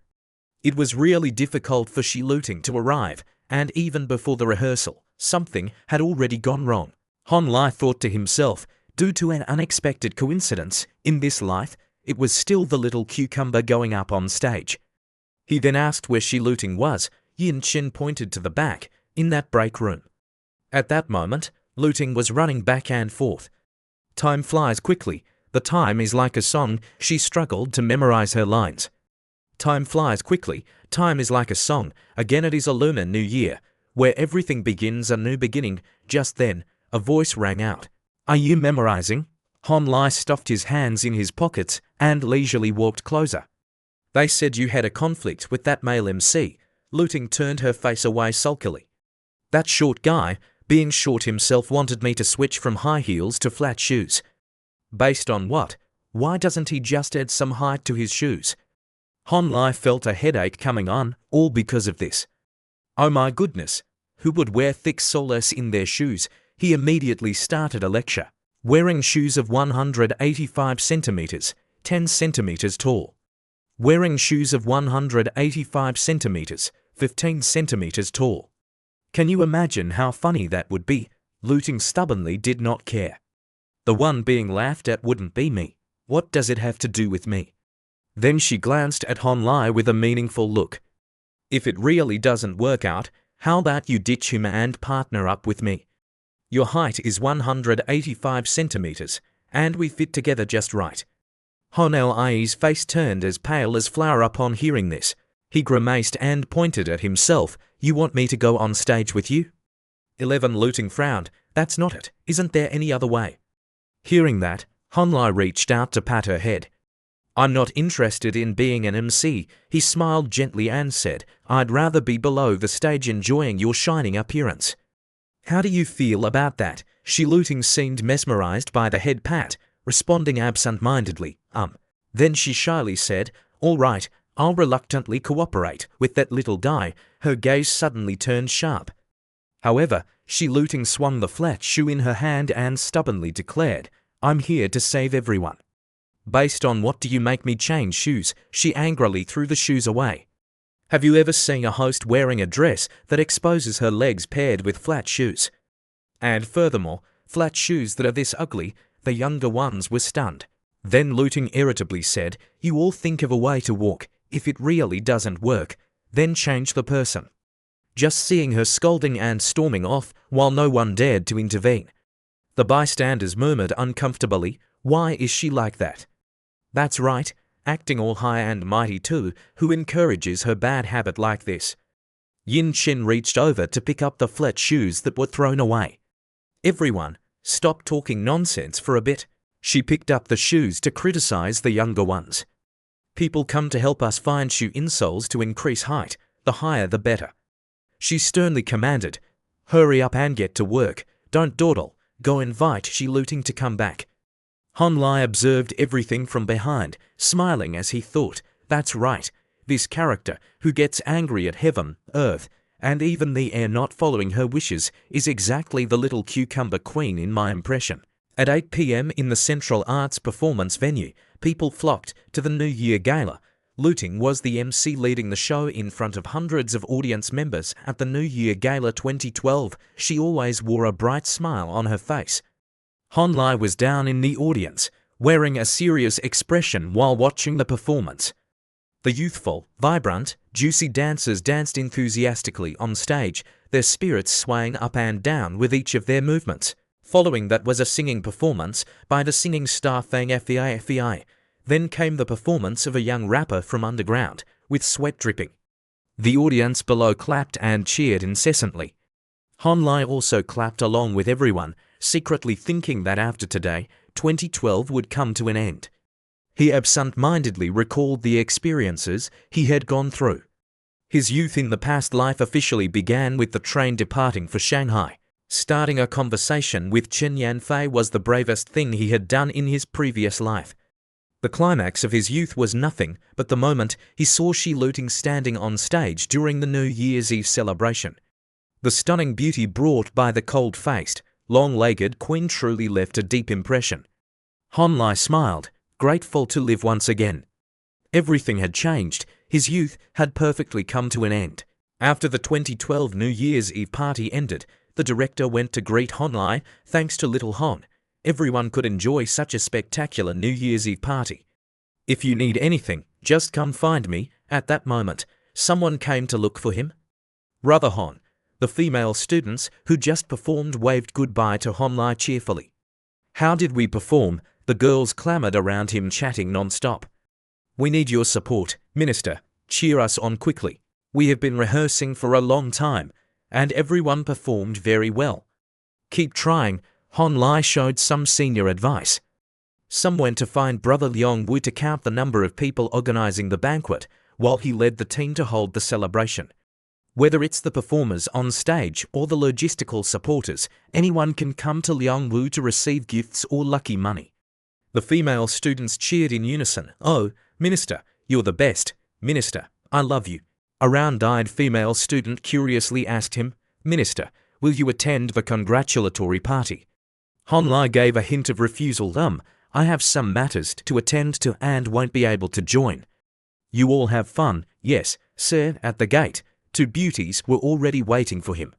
It was really difficult for Shi Luting to arrive, and even before the rehearsal, something had already gone wrong. Han Lai thought to himself, due to an unexpected coincidence, in this life, it was still the little cucumber going up on stage. He then asked where Shi Luting was. Yin Chin pointed to the back, in that break room. At that moment, Luting was running back and forth. Time flies quickly. The time is like a song. She struggled to memorize her lines. Time flies quickly. Time is like a song. Again it is a Lunar New Year, where everything begins a new beginning. Just then, a voice rang out. Are you memorizing? Han Lai stuffed his hands in his pockets and leisurely walked closer. They said you had a conflict with that male MC. Luting turned her face away sulkily. That short guy, being short himself, wanted me to switch from high heels to flat shoes. Based on what? Why doesn't he just add some height to his shoes? Han Lai felt a headache coming on, all because of this. Oh my goodness! Who would wear thick soles in their shoes? He immediately started a lecture. Wearing shoes of 185 centimeters, 10 centimeters tall. Wearing shoes of 185 centimeters, 15 centimeters tall. Can you imagine how funny that would be? Luting stubbornly did not care. The one being laughed at wouldn't be me. What does it have to do with me? Then she glanced at Han Lai with a meaningful look. If it really doesn't work out, how about you ditch him and partner up with me? Your height is 185 centimeters, and we fit together just right. Han Lai's face turned as pale as flour upon hearing this. He grimaced and pointed at himself. You want me to go on stage with you? 11 Luting frowned. That's not it. Isn't there any other way? Hearing that, Han Lai reached out to pat her head. I'm not interested in being an MC. He smiled gently and said, I'd rather be below the stage enjoying your shining appearance. How do you feel about that? Shi Luting seemed mesmerized by the head pat, responding absent-mindedly, Then she shyly said, all right, I'll reluctantly cooperate with that little guy. Her gaze suddenly turned sharp. However, Shi Luting swung the flat shoe in her hand and stubbornly declared, I'm here to save everyone. Based on what do you make me change shoes? She angrily threw the shoes away. Have you ever seen a host wearing a dress that exposes her legs paired with flat shoes? And furthermore, flat shoes that are this ugly? The younger ones were stunned. Then Luting irritably said, you all think of a way to walk. If it really doesn't work, then change the person. just seeing her scolding and storming off while no one dared to intervene. The bystanders murmured uncomfortably, "Why is she like that?" "That's right, acting all high and mighty too, who encourages her bad habit like this?" Yin Chen reached over to pick up the flat shoes that were thrown away. "Everyone, stop talking nonsense for a bit." She picked up the shoes to criticize the younger ones. "People come to help us find shoe insoles to increase height, the higher the better." She sternly commanded, "Hurry up and get to work, don't dawdle, go invite Shi Luting to come back." Han Lai observed everything from behind, smiling as he thought, "That's right, this character, who gets angry at heaven, earth, and even the air not following her wishes, is exactly the little cucumber queen in my impression." At 8 p.m. in the Central Arts Performance venue, people flocked to the New Year Gala. Luting was the MC leading the show in front of hundreds of audience members at the New Year Gala 2012. She always wore a bright smile on her face. Han Lai was down in the audience, wearing a serious expression while watching the performance. The youthful, vibrant, juicy dancers danced enthusiastically on stage, their spirits swaying up and down with each of their movements. Following that was a singing performance by the singing star Fang Fei. Then came the performance of a young rapper from underground, with sweat dripping. The audience below clapped and cheered incessantly. Han Lai also clapped along with everyone, secretly thinking that after today, 2012 would come to an end. He absent-mindedly recalled the experiences he had gone through. His youth in the past life officially began with the train departing for Shanghai. Starting a conversation with Chen Yanfei was the bravest thing he had done in his previous life. The climax of his youth was nothing but the moment he saw Shi Luting standing on stage during the New Year's Eve celebration. The stunning beauty brought by the cold-faced, long-legged queen truly left a deep impression. Han Lai smiled, grateful to live once again. Everything had changed, his youth had perfectly come to an end. After the 2012 New Year's Eve party ended, the director went to greet Han Lai. Thanks to little Han, everyone could enjoy such a spectacular New Year's Eve party. "If you need anything, just come find me." At that moment, someone came to look for him. "Brother Han." The female students who just performed waved goodbye to Han Lai cheerfully. "How did we perform?" The girls clamored around him, chatting non-stop. "We need your support, Minister. Cheer us on quickly. We have been rehearsing for a long time, and everyone performed very well. Keep trying." Han Lai showed some senior advice. Some went to find Brother Liang Wu to count the number of people organizing the banquet, while he led the team to hold the celebration. Whether it's the performers on stage or the logistical supporters, anyone can come to Liang Wu to receive gifts or lucky money. The female students cheered in unison. "Oh, Minister, you're the best. Minister, I love you." A round-eyed female student curiously asked him, "Minister, will you attend the congratulatory party?" Han Lai gave a hint of refusal. "I have some matters to attend to and won't be able to join." "You all have fun." "Yes, sir." At the gate, two beauties were already waiting for him.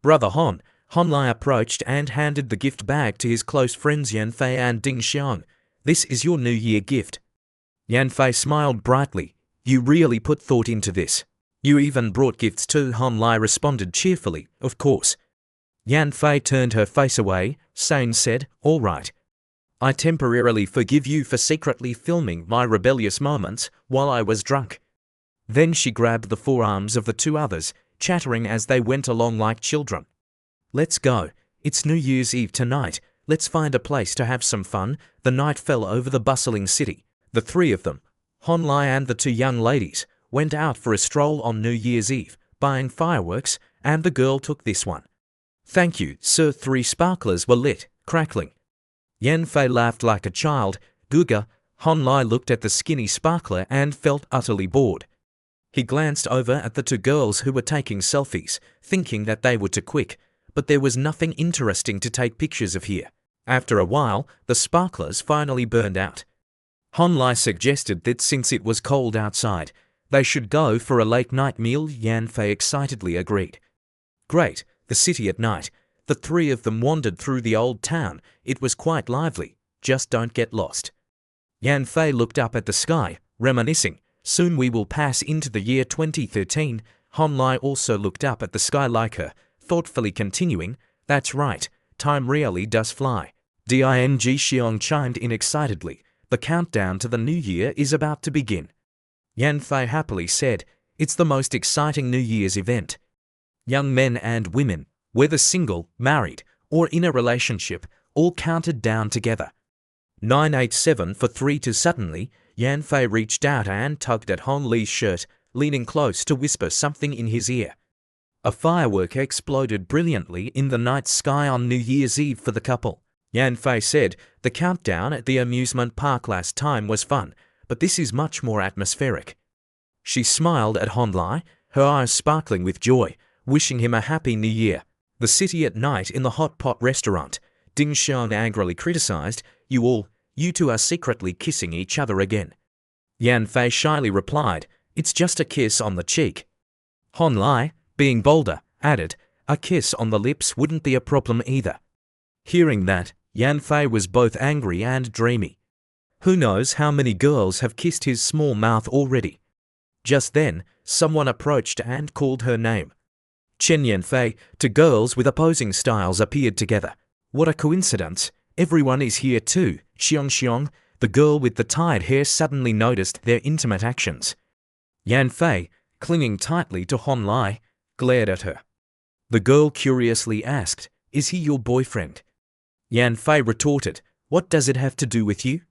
"Brother Han." Han Lai approached and handed the gift bag to his close friends Yanfei and Ding Xiang. "This is your New Year gift." Yanfei smiled brightly. "You really put thought into this. You even brought gifts too." Han Lai responded cheerfully, "Of course." Yanfei turned her face away. Sane said, "All right. I temporarily forgive you for secretly filming my rebellious moments while I was drunk." Then she grabbed the forearms of the two others, chattering as they went along like children. "Let's go. It's New Year's Eve tonight. Let's find a place to have some fun." The night fell over the bustling city. The three of them, Han Lai and the two young ladies, went out for a stroll on New Year's Eve, buying fireworks, and the girl took this one. "Thank you, sir." 3 sparklers were lit, crackling. Yanfei laughed like a child. "Guga." Han Lai looked at the skinny sparkler and felt utterly bored. He glanced over at the two girls who were taking selfies, thinking that they were too quick, but there was nothing interesting to take pictures of here. After a while, the sparklers finally burned out. Han Lai suggested that since it was cold outside, they should go for a late-night meal. Yanfei excitedly agreed. Great, the city at night. The three of them wandered through the old town. It was quite lively. Just don't get lost. Yanfei looked up at the sky, reminiscing. Soon we will pass into the year 2013. Han Lai also looked up at the sky like her, thoughtfully continuing, "That's right, time really does fly." Ding Xiong chimed in excitedly. "The countdown to the new year is about to begin." Yan Fei happily said, "It's the most exciting New Year's event. Young men and women, whether single, married, or in a relationship, all counted down together." 987 for 3 to suddenly, Yan Fei reached out and tugged at Hon Li's shirt, leaning close to whisper something in his ear. A firework exploded brilliantly in the night sky on New Year's Eve for the couple. Yan Fei said, "The countdown at the amusement park last time was fun, but this is much more atmospheric." She smiled at Hon Lai, her eyes sparkling with joy, wishing him a happy new year. The city at night in the hot pot restaurant. Ding Xiong angrily criticized, You two are secretly kissing each other again." Yan Fei shyly replied, "It's just a kiss on the cheek." Hon Lai, being bolder, added, "A kiss on the lips wouldn't be a problem either." Hearing that, Yan Fei was both angry and dreamy. Who knows how many girls have kissed his small mouth already? Just then, someone approached and called her name. Chen Yanfei, two girls with opposing styles appeared together. "What a coincidence! Everyone is here too." Xiong, the girl with the tied hair, suddenly noticed their intimate actions. Yan Fei, clinging tightly to Hon Lai, glared at her. The girl curiously asked, "Is he your boyfriend?" Yan Fei retorted, "What does it have to do with you?"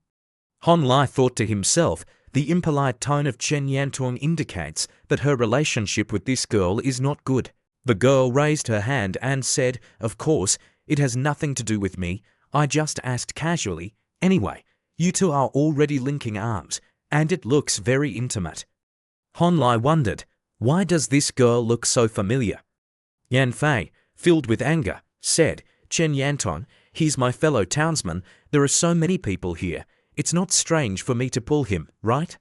Hon Lai thought to himself, the impolite tone of Chen Yantong indicates that her relationship with this girl is not good. The girl raised her hand and said, "Of course, it has nothing to do with me. I just asked casually. Anyway, you two are already linking arms, and it looks very intimate." Hon Lai wondered, why does this girl look so familiar? Yan Fei, filled with anger, said, "Chen Yantong, he's my fellow townsman. There are so many people here. It's not strange for me to pull him, right?"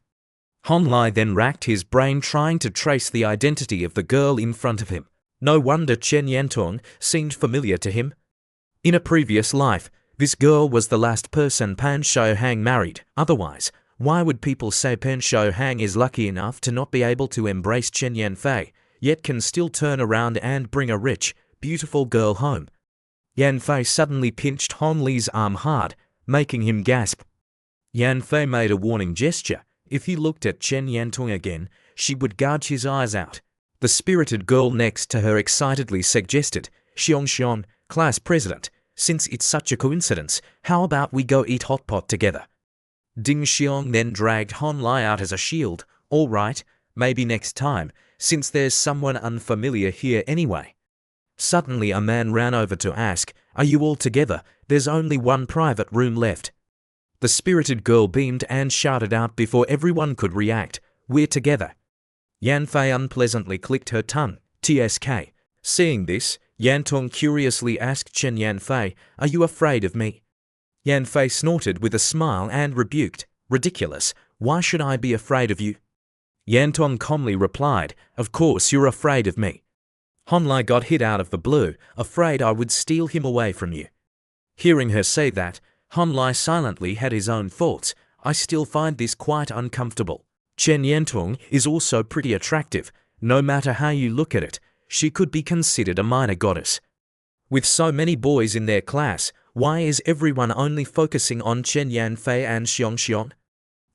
Hon Lai then racked his brain trying to trace the identity of the girl in front of him. No wonder Chen Yantong seemed familiar to him. In a previous life, this girl was the last person Pan Shouhang married. Otherwise, why would people say Pan Shouhang is lucky enough to not be able to embrace Chen Yanfei, yet can still turn around and bring a rich, beautiful girl home? Yan Fei suddenly pinched Hon Li's arm hard, making him gasp. Yan Fei made a warning gesture. If he looked at Chen Yantong again, she would gouge his eyes out. The spirited girl next to her excitedly suggested, "Xiong, class president, since it's such a coincidence, how about we go eat hot pot together?" Ding Xiong then dragged Hon Lai out as a shield. "All right, maybe next time, since there's someone unfamiliar here anyway." Suddenly a man ran over to ask, "Are you all together? There's only one private room left." The spirited girl beamed and shouted out before everyone could react, "We're together." Yan Fei unpleasantly clicked her tongue, "TSK." Seeing this, Yantong curiously asked Chen Yanfei, "Are you afraid of me?" Yan Fei snorted with a smile and rebuked, "Ridiculous, why should I be afraid of you?" Yantong calmly replied, "Of course you're afraid of me." Hon Lai got hit out of the blue, "Afraid I would steal him away from you." Hearing her say that, Hon Lai silently had his own thoughts. "I still find this quite uncomfortable. Chen Yantong is also pretty attractive. No matter how you look at it, she could be considered a minor goddess. With so many boys in their class, why is everyone only focusing on Chen Yanfei and Xiong?"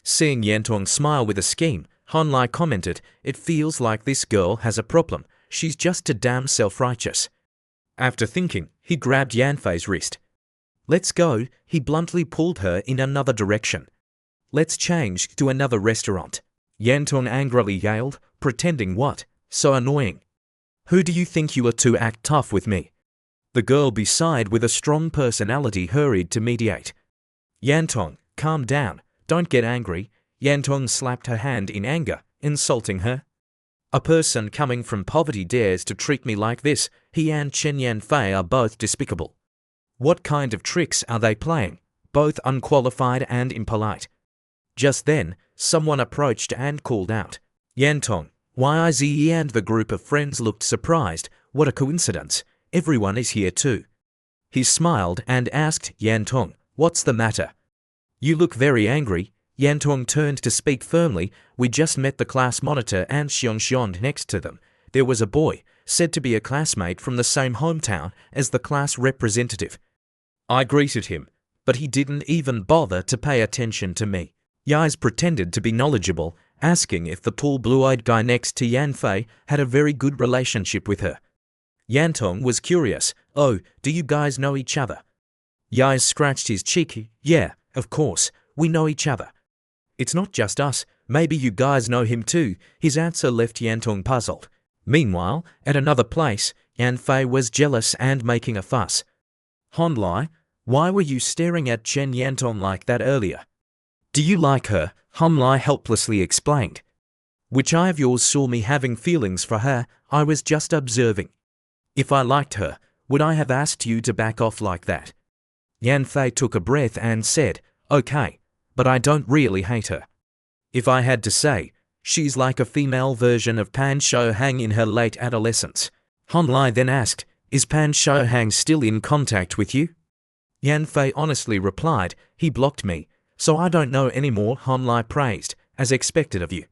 Seeing Yantong smile with a scheme, Hon Lai commented, "It feels like this girl has a problem. She's just too damn self-righteous." After thinking, he grabbed Yanfei's wrist. "Let's go," he bluntly pulled her in another direction. "Let's change to another restaurant." Yantong angrily yelled, "Pretending what? So annoying. Who do you think you are to act tough with me?" The girl beside with a strong personality hurried to mediate. "Yantong, calm down. Don't get angry." Yantong slapped her hand in anger, insulting her. "A person coming from poverty dares to treat me like this. He and Chen Yanfei are both despicable. What kind of tricks are they playing? Both unqualified and impolite." Just then, someone approached and called out, "Yantong." Yize and the group of friends looked surprised. What a coincidence. Everyone is here too. He smiled and asked Yantong, "What's the matter? You look very angry." Yantong turned to speak firmly. "We just met the class monitor and Xiong next to them. there was a boy, said to be a classmate from the same hometown as the class representative. I greeted him, but he didn't even bother to pay attention to me. Yais pretended to be knowledgeable, asking if the tall blue-eyed guy next to Yan Fei had a very good relationship with her. Yantong was curious. Oh, do you guys know each other? Yais scratched his cheek. Yeah, of course, we know each other. It's not just us, maybe you guys know him too. His answer left Yantong puzzled. Meanwhile, at another place, Yan Fei was jealous and making a fuss. Hon Lai, why were you staring at Chen Yantong like that earlier? Do you like her? Hon Lai helplessly explained. Which eye of yours saw me having feelings for her? I was just observing. If I liked her, would I have asked you to back off like that? Yan Fei took a breath and said, okay, but I don't really hate her. If I had to say, she's like a female version of Pan Shouhang in her late adolescence. Hon Lai then asked, is Pan Shouhang still in contact with you? Yan Fei honestly replied, he blocked me, so I don't know anymore. Hon Lai praised, as expected of you.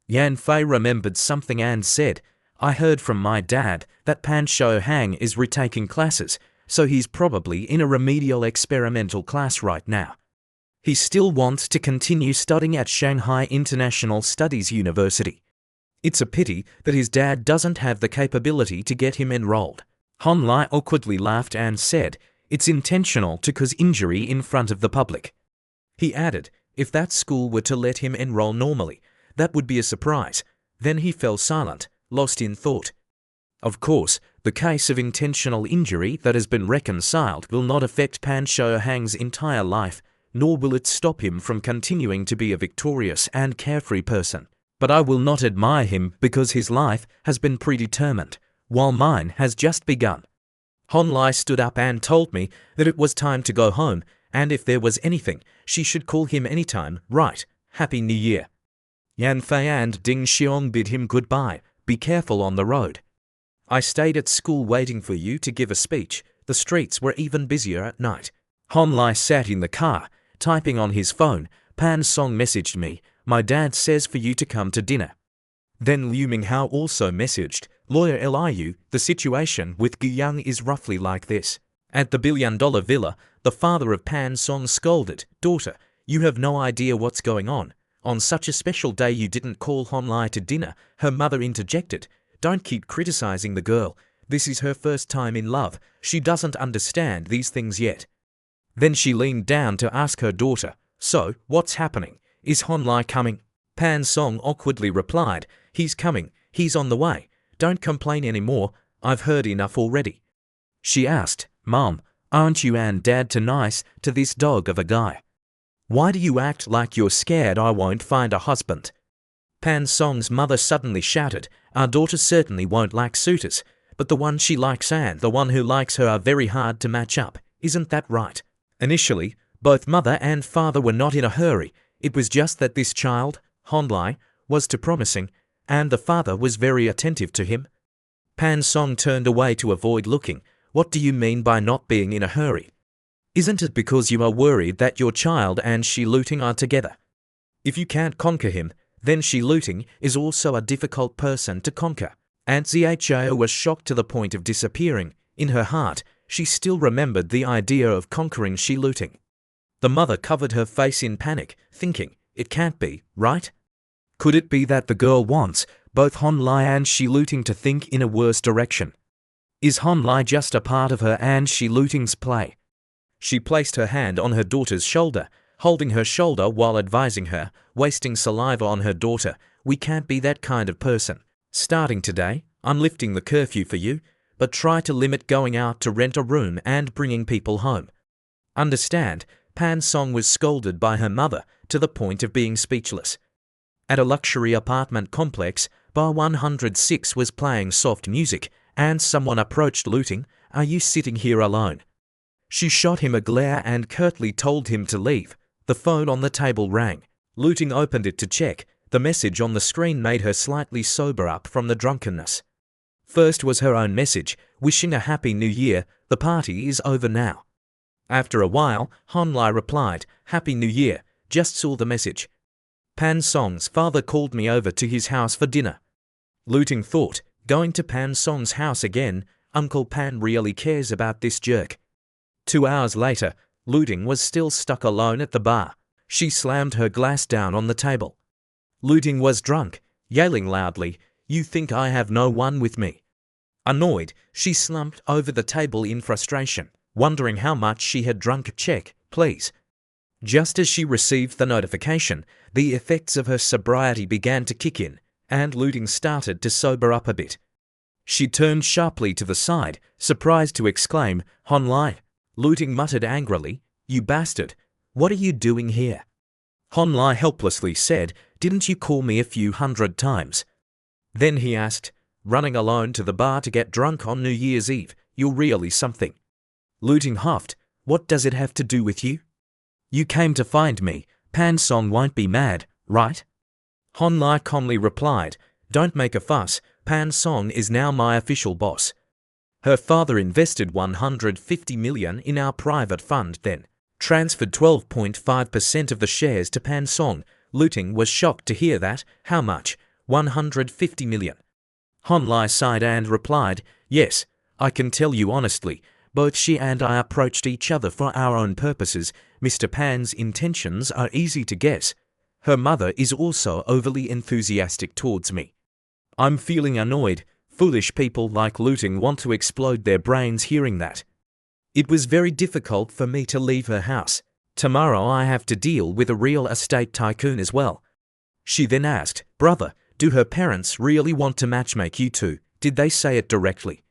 Yan Fei remembered something and said, I heard from my dad that Pan Shouhang is retaking classes, so he's probably in a remedial experimental class right now. He still wants to continue studying at Shanghai International Studies University. It's a pity that his dad doesn't have the capability to get him enrolled. Hon Lai awkwardly laughed and said, it's intentional to cause injury in front of the public. He added, if that school were to let him enroll normally, that would be a surprise. Then he fell silent, lost in thought. Of course, the case of intentional injury that has been reconciled will not affect Pan Shouhang's entire life, nor will it stop him from continuing to be a victorious and carefree person. But I will not admire him because his life has been predetermined, while mine has just begun. Hon Lai stood up and told me that it was time to go home, and if there was anything, she should call him anytime. Right, Happy New Year. Yan Fei and Ding Xiong bid him goodbye. Be careful on the road. I stayed at school waiting for you to give a speech. The streets were even busier at night. Hon Lai sat in the car, typing on his phone. Pan Song messaged me, my dad says for you to come to dinner. Then Liu Minghao also messaged, Lawyer Liu, the situation with Guiyang is roughly like this. At the billion-dollar villa, the father of Pan Song scolded, daughter, you have no idea what's going on. On such a special day you didn't call Hon Lai to dinner. Her mother interjected, don't keep criticizing the girl. This is her first time in love. She doesn't understand these things yet. Then she leaned down to ask her daughter, so, what's happening? Is Hon Lai coming? Pan Song awkwardly replied, he's coming, he's on the way. Don't complain anymore, I've heard enough already. She asked, Mom, aren't you and Dad too nice to this dog of a guy? Why do you act like you're scared I won't find a husband? Pan Song's mother suddenly shouted, our daughter certainly won't like suitors, but the one she likes and the one who likes her are very hard to match up, isn't that right? Initially, both mother and father were not in a hurry. It was just that this child, Hon Lai, was too promising, and the father was very attentive to him. Pan Song turned away to avoid looking. What do you mean by not being in a hurry? Isn't it because you are worried that your child and Shi Luting are together? If you can't conquer him, then Shi Luting is also a difficult person to conquer. Aunt Zhao was shocked to the point of disappearing. In her heart, she still remembered the idea of conquering Shi Luting. The mother covered her face in panic, thinking, it can't be, right? Could it be that the girl wants both Hon Lai and Shi Luting to think in a worse direction? Is Hon Lai just a part of her and Shi Luting's play? She placed her hand on her daughter's shoulder, holding her shoulder while advising her, wasting saliva on her daughter. We can't be that kind of person. Starting today, I'm lifting the curfew for you, but try to limit going out to rent a room and bringing people home. Understand, Pan Song was scolded by her mother to the point of being speechless. At a luxury apartment complex, Bar 106 was playing soft music, and someone approached Luting, are you sitting here alone? She shot him a glare and curtly told him to leave. The phone on the table rang. Luting opened it to check. The message on the screen made her slightly sober up from the drunkenness. First was her own message, wishing a happy new year, the party is over now. After a while, Hon Lai replied, Happy New Year, just saw the message. Pan Song's father called me over to his house for dinner. Luting thought, Going to Pan Song's house again, Uncle Pan really cares about this jerk. 2 hours later, Looting was still stuck alone at the bar. She slammed her glass down on the table. Looting was drunk, yelling loudly, "You think I have no one with me?" Annoyed, she slumped over the table in frustration, wondering how much she had drunk. "Check, please." Just as she received the notification, the effects of her sobriety began to kick in, and Looting started to sober up a bit. She turned sharply to the side, surprised to exclaim, "Hon Lai." Looting muttered angrily, "You bastard, what are you doing here?" Hon Lai helplessly said, "Didn't you call me a few hundred times?" Then he asked, "Running alone to the bar to get drunk on New Year's Eve, you're really something." Looting huffed, "What does it have to do with you? You came to find me. Pan Song won't be mad, right?" Hon Lai calmly replied, "Don't make a fuss, Pan Song is now my official boss. Her father invested 150 million in our private fund, then transferred 12.5% of the shares to Pan Song." Looting was shocked to hear that. "How much? 150 million?" Hon Lai sighed and replied, "Yes, I can tell you honestly, both she and I approached each other for our own purposes. Mr. Pan's intentions are easy to guess. Her mother is also overly enthusiastic towards me. I'm feeling annoyed. Foolish people like Looting want to explode their brains hearing that. It was very difficult for me to leave her house. Tomorrow I have to deal with a real estate tycoon as well." She then asked, "Brother, do her parents really want to matchmake you two? Did they say it directly?"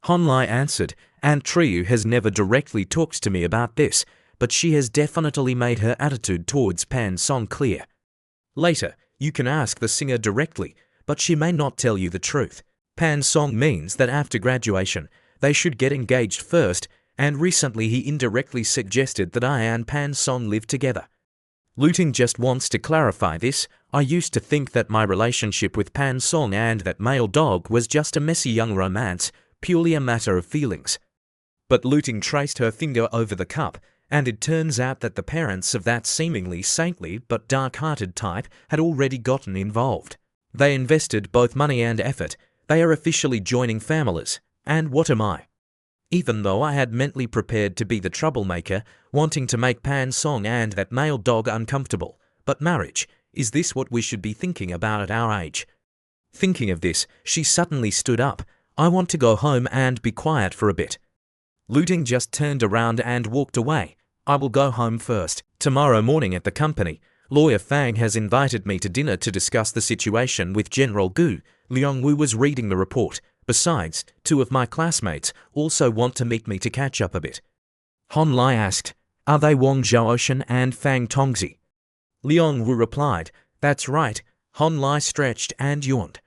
Hon Lai answered, "Aunt Triu has never directly talked to me about this, but she has definitely made her attitude towards Pan Song clear. Later, you can ask the singer directly, but she may not tell you the truth. Pan Song means that after graduation, they should get engaged first, and recently he indirectly suggested that I and Pan Song live together. Looting just wants to clarify this. I used to think that my relationship with Pan Song and that male dog was just a messy young romance, purely a matter of feelings." But Looting traced her finger over the cup, and it turns out that the parents of that seemingly saintly but dark-hearted type had already gotten involved. They invested both money and effort. They are officially joining families. And what am I? Even though I had mentally prepared to be the troublemaker, wanting to make Pan Song and that male dog uncomfortable. But marriage, is this what we should be thinking about at our age? Thinking of this, she suddenly stood up. "I want to go home and be quiet for a bit." Looting just turned around and walked away. "I will go home first. Tomorrow morning at the company, Lawyer Fang has invited me to dinner to discuss the situation with General Gu." Liang Wu was reading the report. "Besides, 2 of my classmates also want to meet me to catch up a bit." Hon Lai asked, "Are they Wang Zhaoshan and Fang Tongzi?" Liang Wu replied, "That's right." Hon Lai stretched and yawned.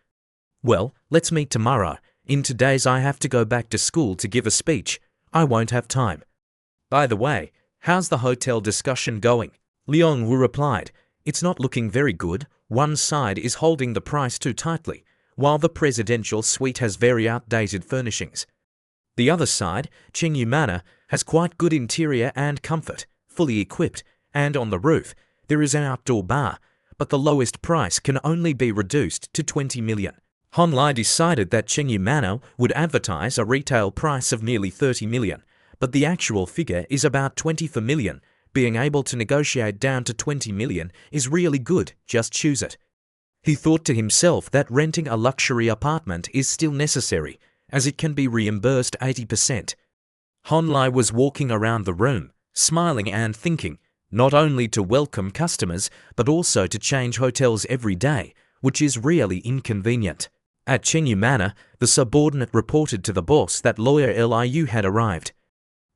"Well, let's meet tomorrow. In 2 days I have to go back to school to give a speech. I won't have time. By the way, how's the hotel discussion going?" Liang Wu replied, "It's not looking very good. One side is holding the price too tightly, while the presidential suite has very outdated furnishings. The other side, Qingyu Manor, has quite good interior and comfort, fully equipped, and on the roof, there is an outdoor bar, but the lowest price can only be reduced to 20 million. Hon Lai decided that Qingyu Manor would advertise a retail price of nearly 30 million, but the actual figure is about 24 million. Being able to negotiate down to 20 million is really good, just choose it. He thought to himself that renting a luxury apartment is still necessary, as it can be reimbursed 80%. Hon Lai was walking around the room, smiling and thinking, not only to welcome customers, but also to change hotels every day, which is really inconvenient. At Qingyu Manor, the subordinate reported to the boss that Lawyer Liu had arrived.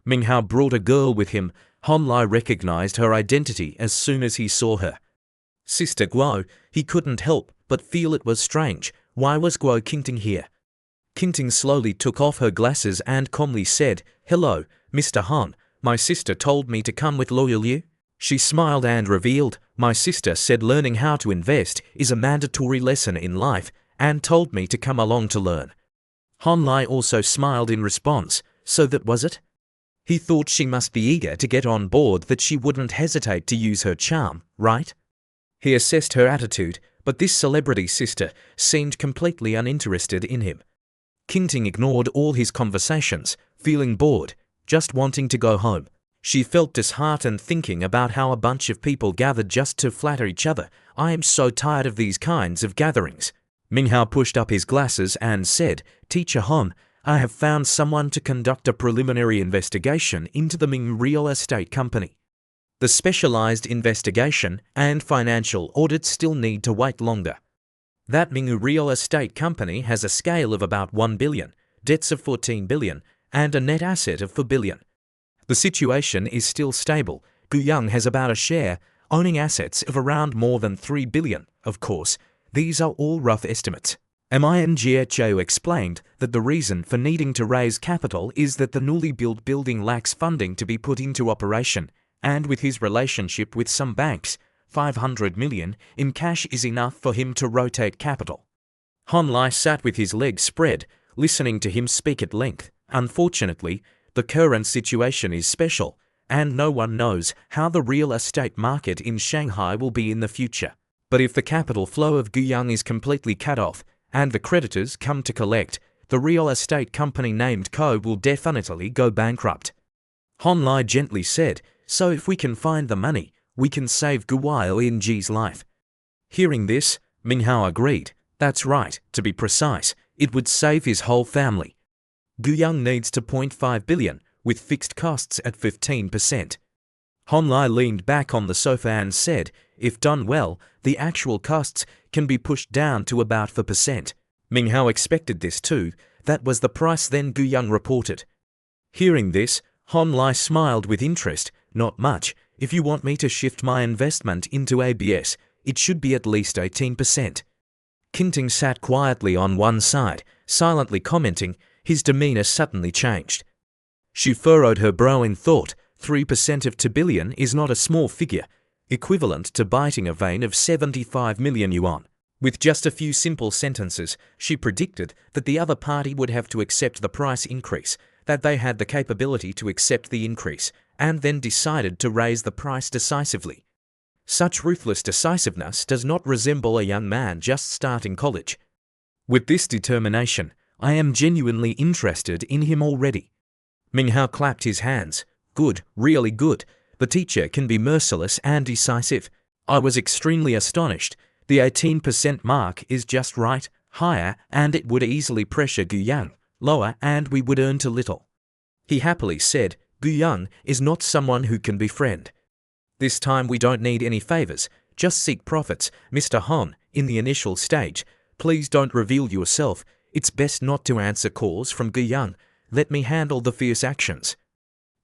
Ming Hao brought a girl with him. Hon Lai recognized her identity as soon as he saw her. Sister Guo. He couldn't help but feel it was strange. Why was Guo Qingting here? Qingting slowly took off her glasses and calmly said, "Hello, Mr. Han. My sister told me to come with Lawyer Liu." She smiled and revealed, "My sister said learning how to invest is a mandatory lesson in life and told me to come along to learn." Hon Lai also smiled in response. So that was it? He thought she must be eager to get on board, that she wouldn't hesitate to use her charm, right? He assessed her attitude, but this celebrity sister seemed completely uninterested in him. Kinting ignored all his conversations, feeling bored, just wanting to go home. She felt disheartened thinking about how a bunch of people gathered just to flatter each other. I am so tired of these kinds of gatherings. Minhwa pushed up his glasses and said, Teacher Hon, I have found someone to conduct a preliminary investigation into the Ming real estate company. The specialized investigation and financial audit still need to wait longer. That Ming real estate company has a scale of about 1 billion, debts of 14 billion, and a net asset of 4 billion. The situation is still stable. Gu Young has about a share, owning assets of around more than 3 billion. Of course, these are all rough estimates. Minghu explained that the reason for needing to raise capital is that the newly built building lacks funding to be put into operation, and with his relationship with some banks, 500 million in cash is enough for him to rotate capital. Hon Lai sat with his legs spread, listening to him speak at length. Unfortunately, the current situation is special, and no one knows how the real estate market in Shanghai will be in the future. But if the capital flow of Gu Young is completely cut off, and the creditors come to collect, the real estate company named Co will definitely go bankrupt. Hon Lai gently said, So if we can find the money, we can save Gu Ying's life. Hearing this, Minhwa agreed. That's right, to be precise, it would save his whole family. Gu Young needs 2.5 billion, with fixed costs at 15%. Hon Lai leaned back on the sofa and said, if done well, the actual costs can be pushed down to about 4%. Minhwa expected this too. That was the price then Gu Young reported. Hearing this, Hon Lai smiled with interest. Not much. If you want me to shift my investment into ABS, it should be at least 18%. Kinting sat quietly on one side, silently commenting. His demeanor suddenly changed. She furrowed her brow in thought. 3% of 2 billion is not a small figure, equivalent to biting a vein of 75 million yuan. With just a few simple sentences, she predicted that the other party would have to accept the price increase, that they had the capability to accept the increase, and then decided to raise the price decisively. Such ruthless decisiveness does not resemble a young man just starting college. With this determination, I am genuinely interested in him already. Minhwa clapped his hands. Good, really good. The teacher can be merciless and decisive. I was extremely astonished. The 18% mark is just right, higher, and it would easily pressure Gu Young, lower, and we would earn too little. He happily said, Gu Young is not someone who can befriend. This time we don't need any favors, just seek profits. Mr. Hon, in the initial stage, please don't reveal yourself. It's best not to answer calls from Gu Young. Let me handle the fierce actions.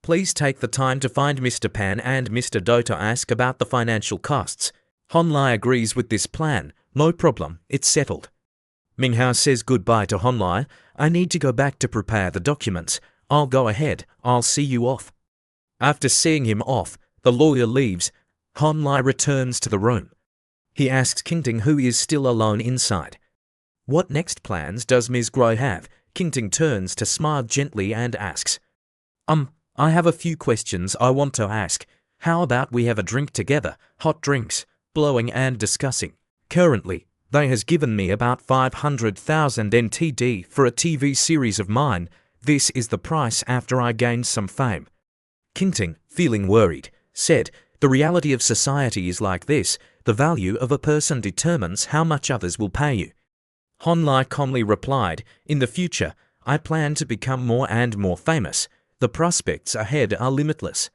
Please take the time to find Mr. Pan and Mr. Do to ask about the financial costs. Hon Lai agrees with this plan. No problem, it's settled. Minhwa says goodbye to Hon Lai. I need to go back to prepare the documents. I'll go ahead. I'll see you off. After seeing him off, the lawyer leaves. Hon Lai returns to the room. He asks Kinting, who is still alone inside. What next plans does Ms. Guo have? Kinting turns to smile gently and asks, I have a few questions I want to ask. How about we have a drink together, hot drinks, blowing and discussing. Currently, they has given me about 500,000 NTD for a TV series of mine. This is the price after I gained some fame. Kinting, feeling worried, said, the reality of society is like this. The value of a person determines how much others will pay you. Hon Lai calmly replied, in the future, I plan to become more and more famous. The prospects ahead are limitless.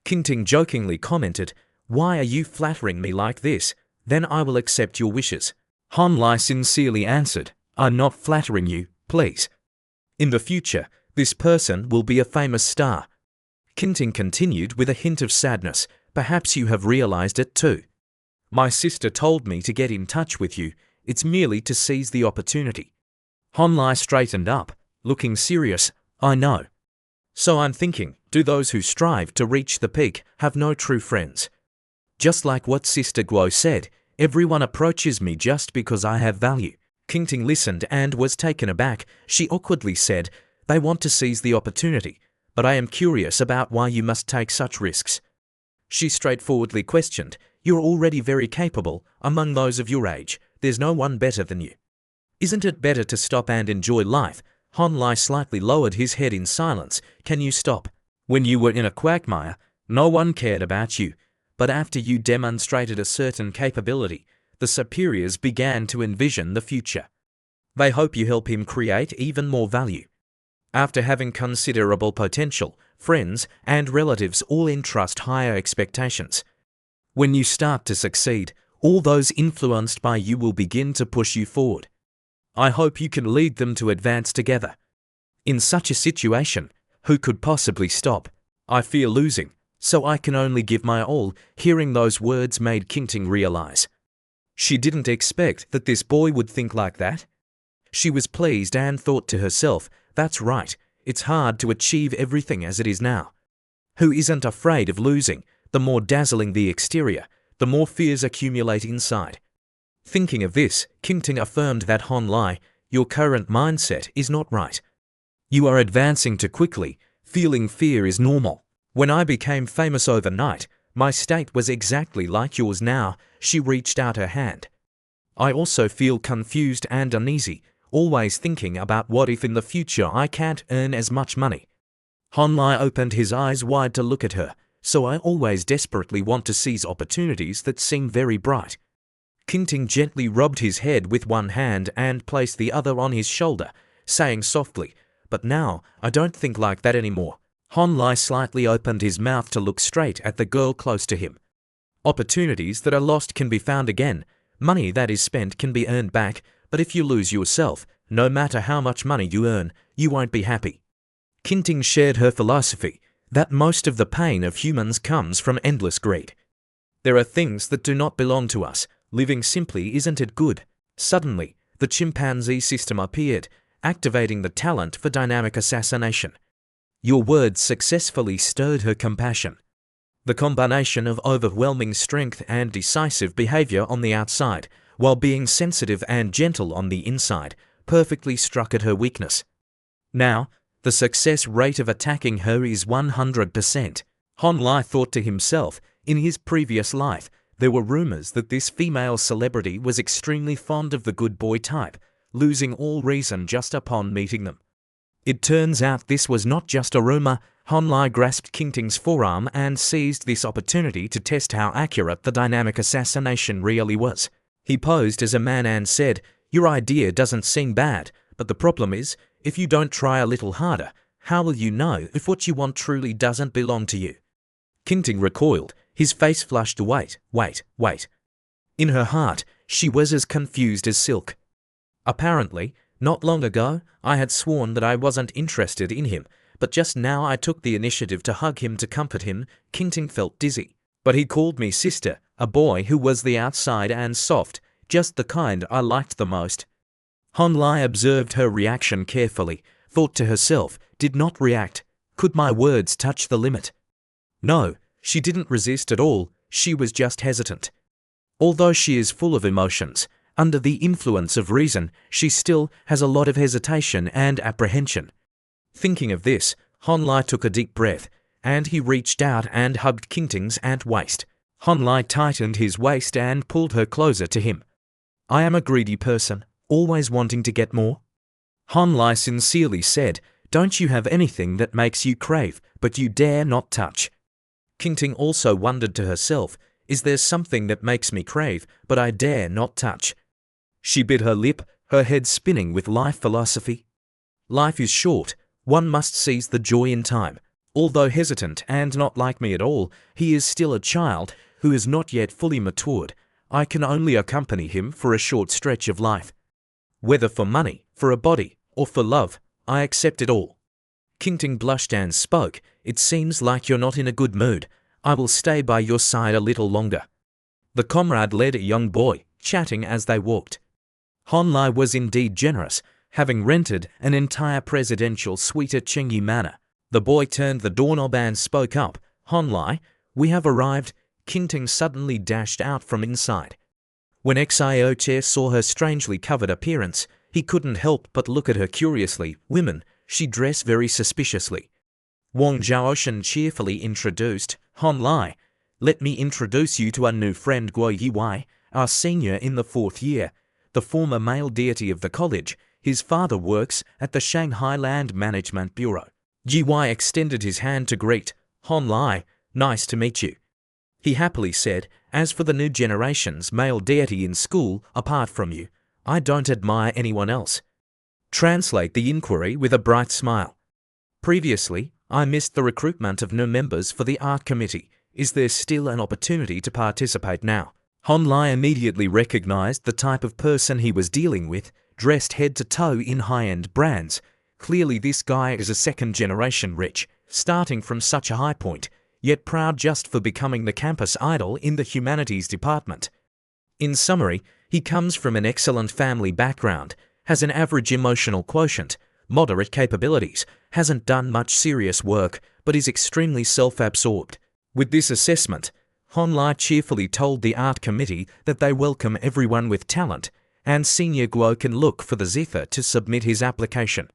Kinting jokingly commented, why are you flattering me like this? Then I will accept your wishes. Hon Lai sincerely answered, I'm not flattering you, please. In the future, this person will be a famous star. Kinting continued with a hint of sadness, perhaps you have realized it too. My sister told me to get in touch with you. It's merely to seize the opportunity. Hon Lai straightened up, looking serious. I know. So I'm thinking, do those who strive to reach the peak have no true friends? Just like what Sister Guo said, everyone approaches me just because I have value. Kinting listened and was taken aback. She awkwardly said, they want to seize the opportunity, but I am curious about why you must take such risks. She straightforwardly questioned, You're already very capable. Among those of your age, there's no one better than you. Isn't it better to stop and enjoy life? Han Lai slightly lowered his head in silence. Can you stop? When you were in a quagmire, no one cared about you. But after you demonstrated a certain capability, the superiors began to envision the future. They hope you help him create even more value. After having considerable potential, friends and relatives all entrust higher expectations. When you start to succeed, all those influenced by you will begin to push you forward. I hope you can lead them to advance together. In such a situation, who could possibly stop? I fear losing, so I can only give my all. Hearing those words made Qingting realize. She didn't expect that this boy would think like that. She was pleased and thought to herself, that's right, it's hard to achieve everything as it is now. Who isn't afraid of losing? The more dazzling the exterior, the more fears accumulate inside. Thinking of this, Qingting affirmed that Han Lai, your current mindset is not right. You are advancing too quickly. Feeling fear is normal. When I became famous overnight, my state was exactly like yours now. She reached out her hand. I also feel confused and uneasy, always thinking about what if in the future I can't earn as much money. Han Lai opened his eyes wide to look at her, so I always desperately want to seize opportunities that seem very bright. Qingting gently rubbed his head with one hand and placed the other on his shoulder, saying softly, but now I don't think like that anymore. Han Lai slightly opened his mouth to look straight at the girl close to him. Opportunities that are lost can be found again. Money that is spent can be earned back, but if you lose yourself, no matter how much money you earn, you won't be happy. Qingting shared her philosophy that most of the pain of humans comes from endless greed. There are things that do not belong to us. Living simply isn't it good? Suddenly, the chimpanzee system appeared, activating the talent for dynamic assassination. Your words successfully stirred her compassion. The combination of overwhelming strength and decisive behavior on the outside, while being sensitive and gentle on the inside, perfectly struck at her weakness. Now, the success rate of attacking her is 100%. Han Lai thought to himself, in his previous life, there were rumors that this female celebrity was extremely fond of the good boy type, losing all reason just upon meeting them. It turns out this was not just a rumor. Han Lai grasped Qingting's forearm and seized this opportunity to test how accurate the dynamic assassination really was. He posed as a man and said, your idea doesn't seem bad, but the problem is, if you don't try a little harder, how will you know if what you want truly doesn't belong to you? Qingting recoiled. His face flushed. Wait. In her heart, she was as confused as silk. Apparently, not long ago, I had sworn that I wasn't interested in him, but just now I took the initiative to hug him to comfort him. Qingting felt dizzy. But he called me sister, a boy who was the outside and soft, just the kind I liked the most. Han Lai observed her reaction carefully, thought to herself, did not react. Could my words touch the limit? No. She didn't resist at all, she was just hesitant. Although she is full of emotions, under the influence of reason, she still has a lot of hesitation and apprehension. Thinking of this, Han Lai took a deep breath, and he reached out and hugged Qingting's waist. Han Lai tightened his waist and pulled her closer to him. I am a greedy person, always wanting to get more. Han Lai sincerely said, don't you have anything that makes you crave, but you dare not touch? Qingting also wondered to herself, is there something that makes me crave, but I dare not touch? She bit her lip, her head spinning with life philosophy. Life is short, one must seize the joy in time. Although hesitant and not like me at all, he is still a child who is not yet fully matured. I can only accompany him for a short stretch of life. Whether for money, for a body, or for love, I accept it all. Qingting blushed and spoke, it seems like you're not in a good mood. I will stay by your side a little longer. The comrade led a young boy, chatting as they walked. Han Lai was indeed generous, having rented an entire presidential suite at Chengyi Manor. The boy turned the doorknob and spoke up, Han Lai, we have arrived. Qingting suddenly dashed out from inside. When Xiao saw her strangely covered appearance, he couldn't help but look at her curiously. Women, she dressed very suspiciously. Wang Zhaoshan cheerfully introduced, Han Lai, Let me introduce you to our new friend Guo Yiwei, our senior in the 4th year, the former male deity of the college. His father works at the Shanghai Land Management Bureau. Yiwei extended his hand to greet Hon Lai. Nice to meet you. He happily said, as for the new generation's male deity in school, apart from you, I don't admire anyone else. Translate the inquiry with a bright smile. Previously, I missed the recruitment of new members for the art committee. Is there still an opportunity to participate now? Hon Lai immediately recognized the type of person he was dealing with, dressed head to toe in high-end brands. Clearly this guy is a second-generation rich, starting from such a high point, yet proud just for becoming the campus idol in the humanities department. In summary, he comes from an excellent family background, has an average emotional quotient, moderate capabilities, hasn't done much serious work, but is extremely self-absorbed. With this assessment, Hon Lai cheerfully told the art committee that they welcome everyone with talent, and Senior Guo can look for the zither to submit his application.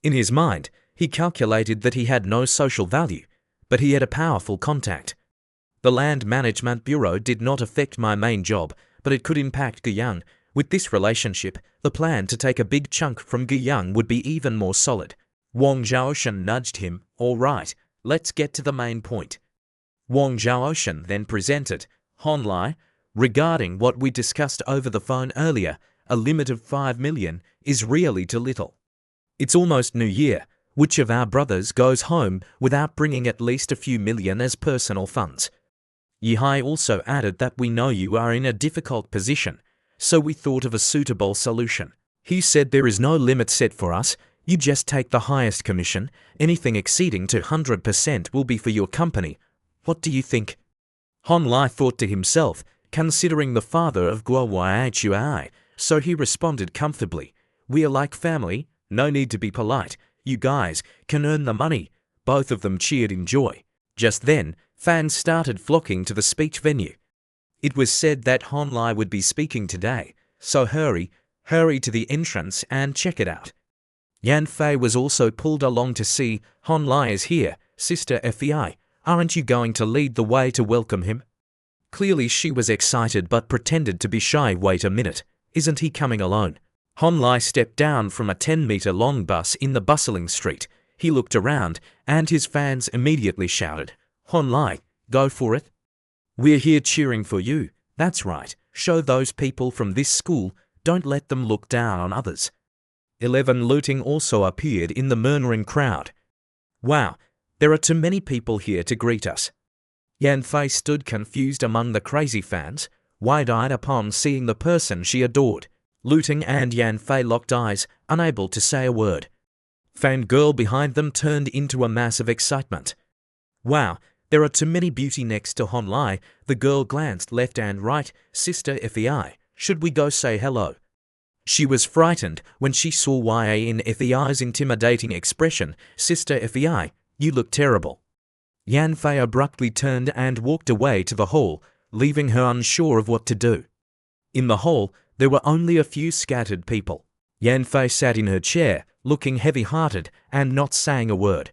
In his mind, he calculated that he had no social value, but he had a powerful contact. The Land Management Bureau did not affect my main job, but it could impact Guiyang. With this relationship, the plan to take a big chunk from Guiyang would be even more solid. Wang Zhaoshan nudged him. All right, let's get to the main point. Wang Zhaoshan then presented, Hon Lai, regarding what we discussed over the phone earlier, a limit of 5 million is really too little. It's almost New Year. Which of our brothers goes home without bringing at least a few million as personal funds? Yihai also added that we know you are in a difficult position, so we thought of a suitable solution. He said there is no limit set for us, you just take the highest commission, anything exceeding to 100% will be for your company. What do you think? Hon Lai thought to himself, considering the father of Guo Yihui, so he responded comfortably, we are like family, no need to be polite. You guys can earn the money. Both of them cheered in joy. Just then, fans started flocking to the speech venue. It was said that Hon Lai would be speaking today, so hurry to the entrance and check it out. Yan Fei was also pulled along to see Hon Lai is here, Sister Fei. Aren't you going to lead the way to welcome him? Clearly she was excited but pretended to be shy. Wait a minute, isn't he coming alone? Hon Lai stepped down from a 10-meter-long bus in the bustling street. He looked around, and his fans immediately shouted, Hon Lai, go for it. We're here cheering for you. That's right, show those people from this school, don't let them look down on others. 11 Looting also appeared in the murmuring crowd. Wow, there are too many people here to greet us. Yan Fei stood confused among the crazy fans, wide-eyed upon seeing the person she adored. Looting and Yan Fei locked eyes, unable to say a word. Fangirl behind them turned into a mass of excitement. Wow, there are too many beauty next to Hon Lai. The girl glanced left and right. Sister Fei, should we go say hello? She was frightened when she saw YA in Fei's intimidating expression. Sister Fei, you look terrible. Yan Fei abruptly turned and walked away to the hall, leaving her unsure of what to do. In the hall, there were only a few scattered people. Yan Fei sat in her chair, looking heavy-hearted and not saying a word.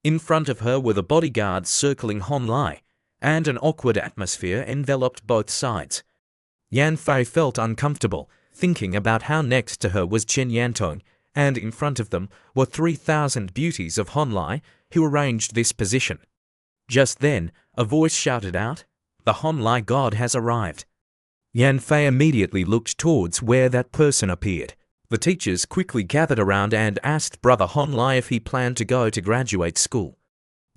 In front of her were the bodyguards circling Hon Lai, and an awkward atmosphere enveloped both sides. Yan Fei felt uncomfortable, thinking about how next to her was Chen Yantong, and in front of them were 3,000 beauties of Hon Lai, who arranged this position. Just then, a voice shouted out, the Hon Lai god has arrived. Yan Fei immediately looked towards where that person appeared. The teachers quickly gathered around and asked Brother Hon Lai if he planned to go to graduate school.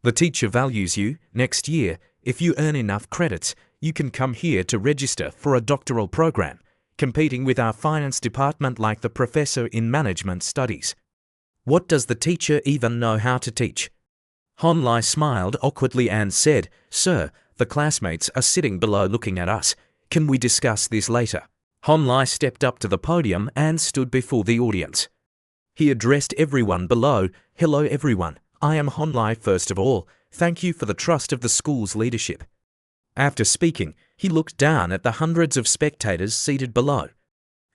The teacher values you. Next year, if you earn enough credits, you can come here to register for a doctoral program, competing with our finance department like the professor in management studies. What does the teacher even know how to teach? Hon Lai smiled awkwardly and said, Sir, the classmates are sitting below looking at us. Can we discuss this later? Hon Lai stepped up to the podium and stood before the audience. He addressed everyone below. Hello everyone, I am Hon Lai. First of all, thank you for the trust of the school's leadership. After speaking, he looked down at the hundreds of spectators seated below.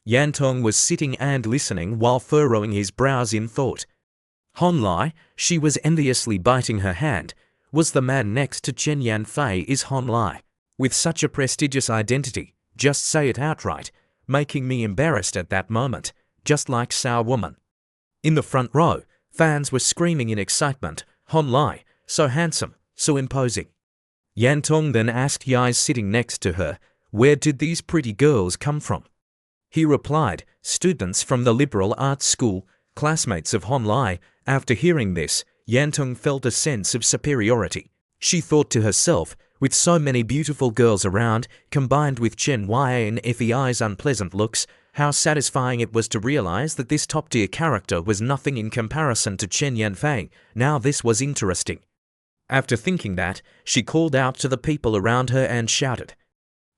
Yantong was sitting and listening while furrowing his brows in thought. Hon Lai, she was enviously biting her hand. was the man next to Chen Yanfei is Hon Lai. With such a prestigious identity, just say it outright, making me embarrassed at that moment, just like sour woman. In the front row, fans were screaming in excitement, Hon Lai, so handsome, so imposing. Yantong then asked Yai's sitting next to her, where did these pretty girls come from? He replied, students from the liberal arts school, classmates of Hon Lai. After hearing this, Yantong felt a sense of superiority. She thought to herself, with so many beautiful girls around, combined with Chen Yanfei's unpleasant looks, how satisfying it was to realize that this top-tier character was nothing in comparison to Chen Yanfei. Now this was interesting. After thinking that, she called out to the people around her and shouted,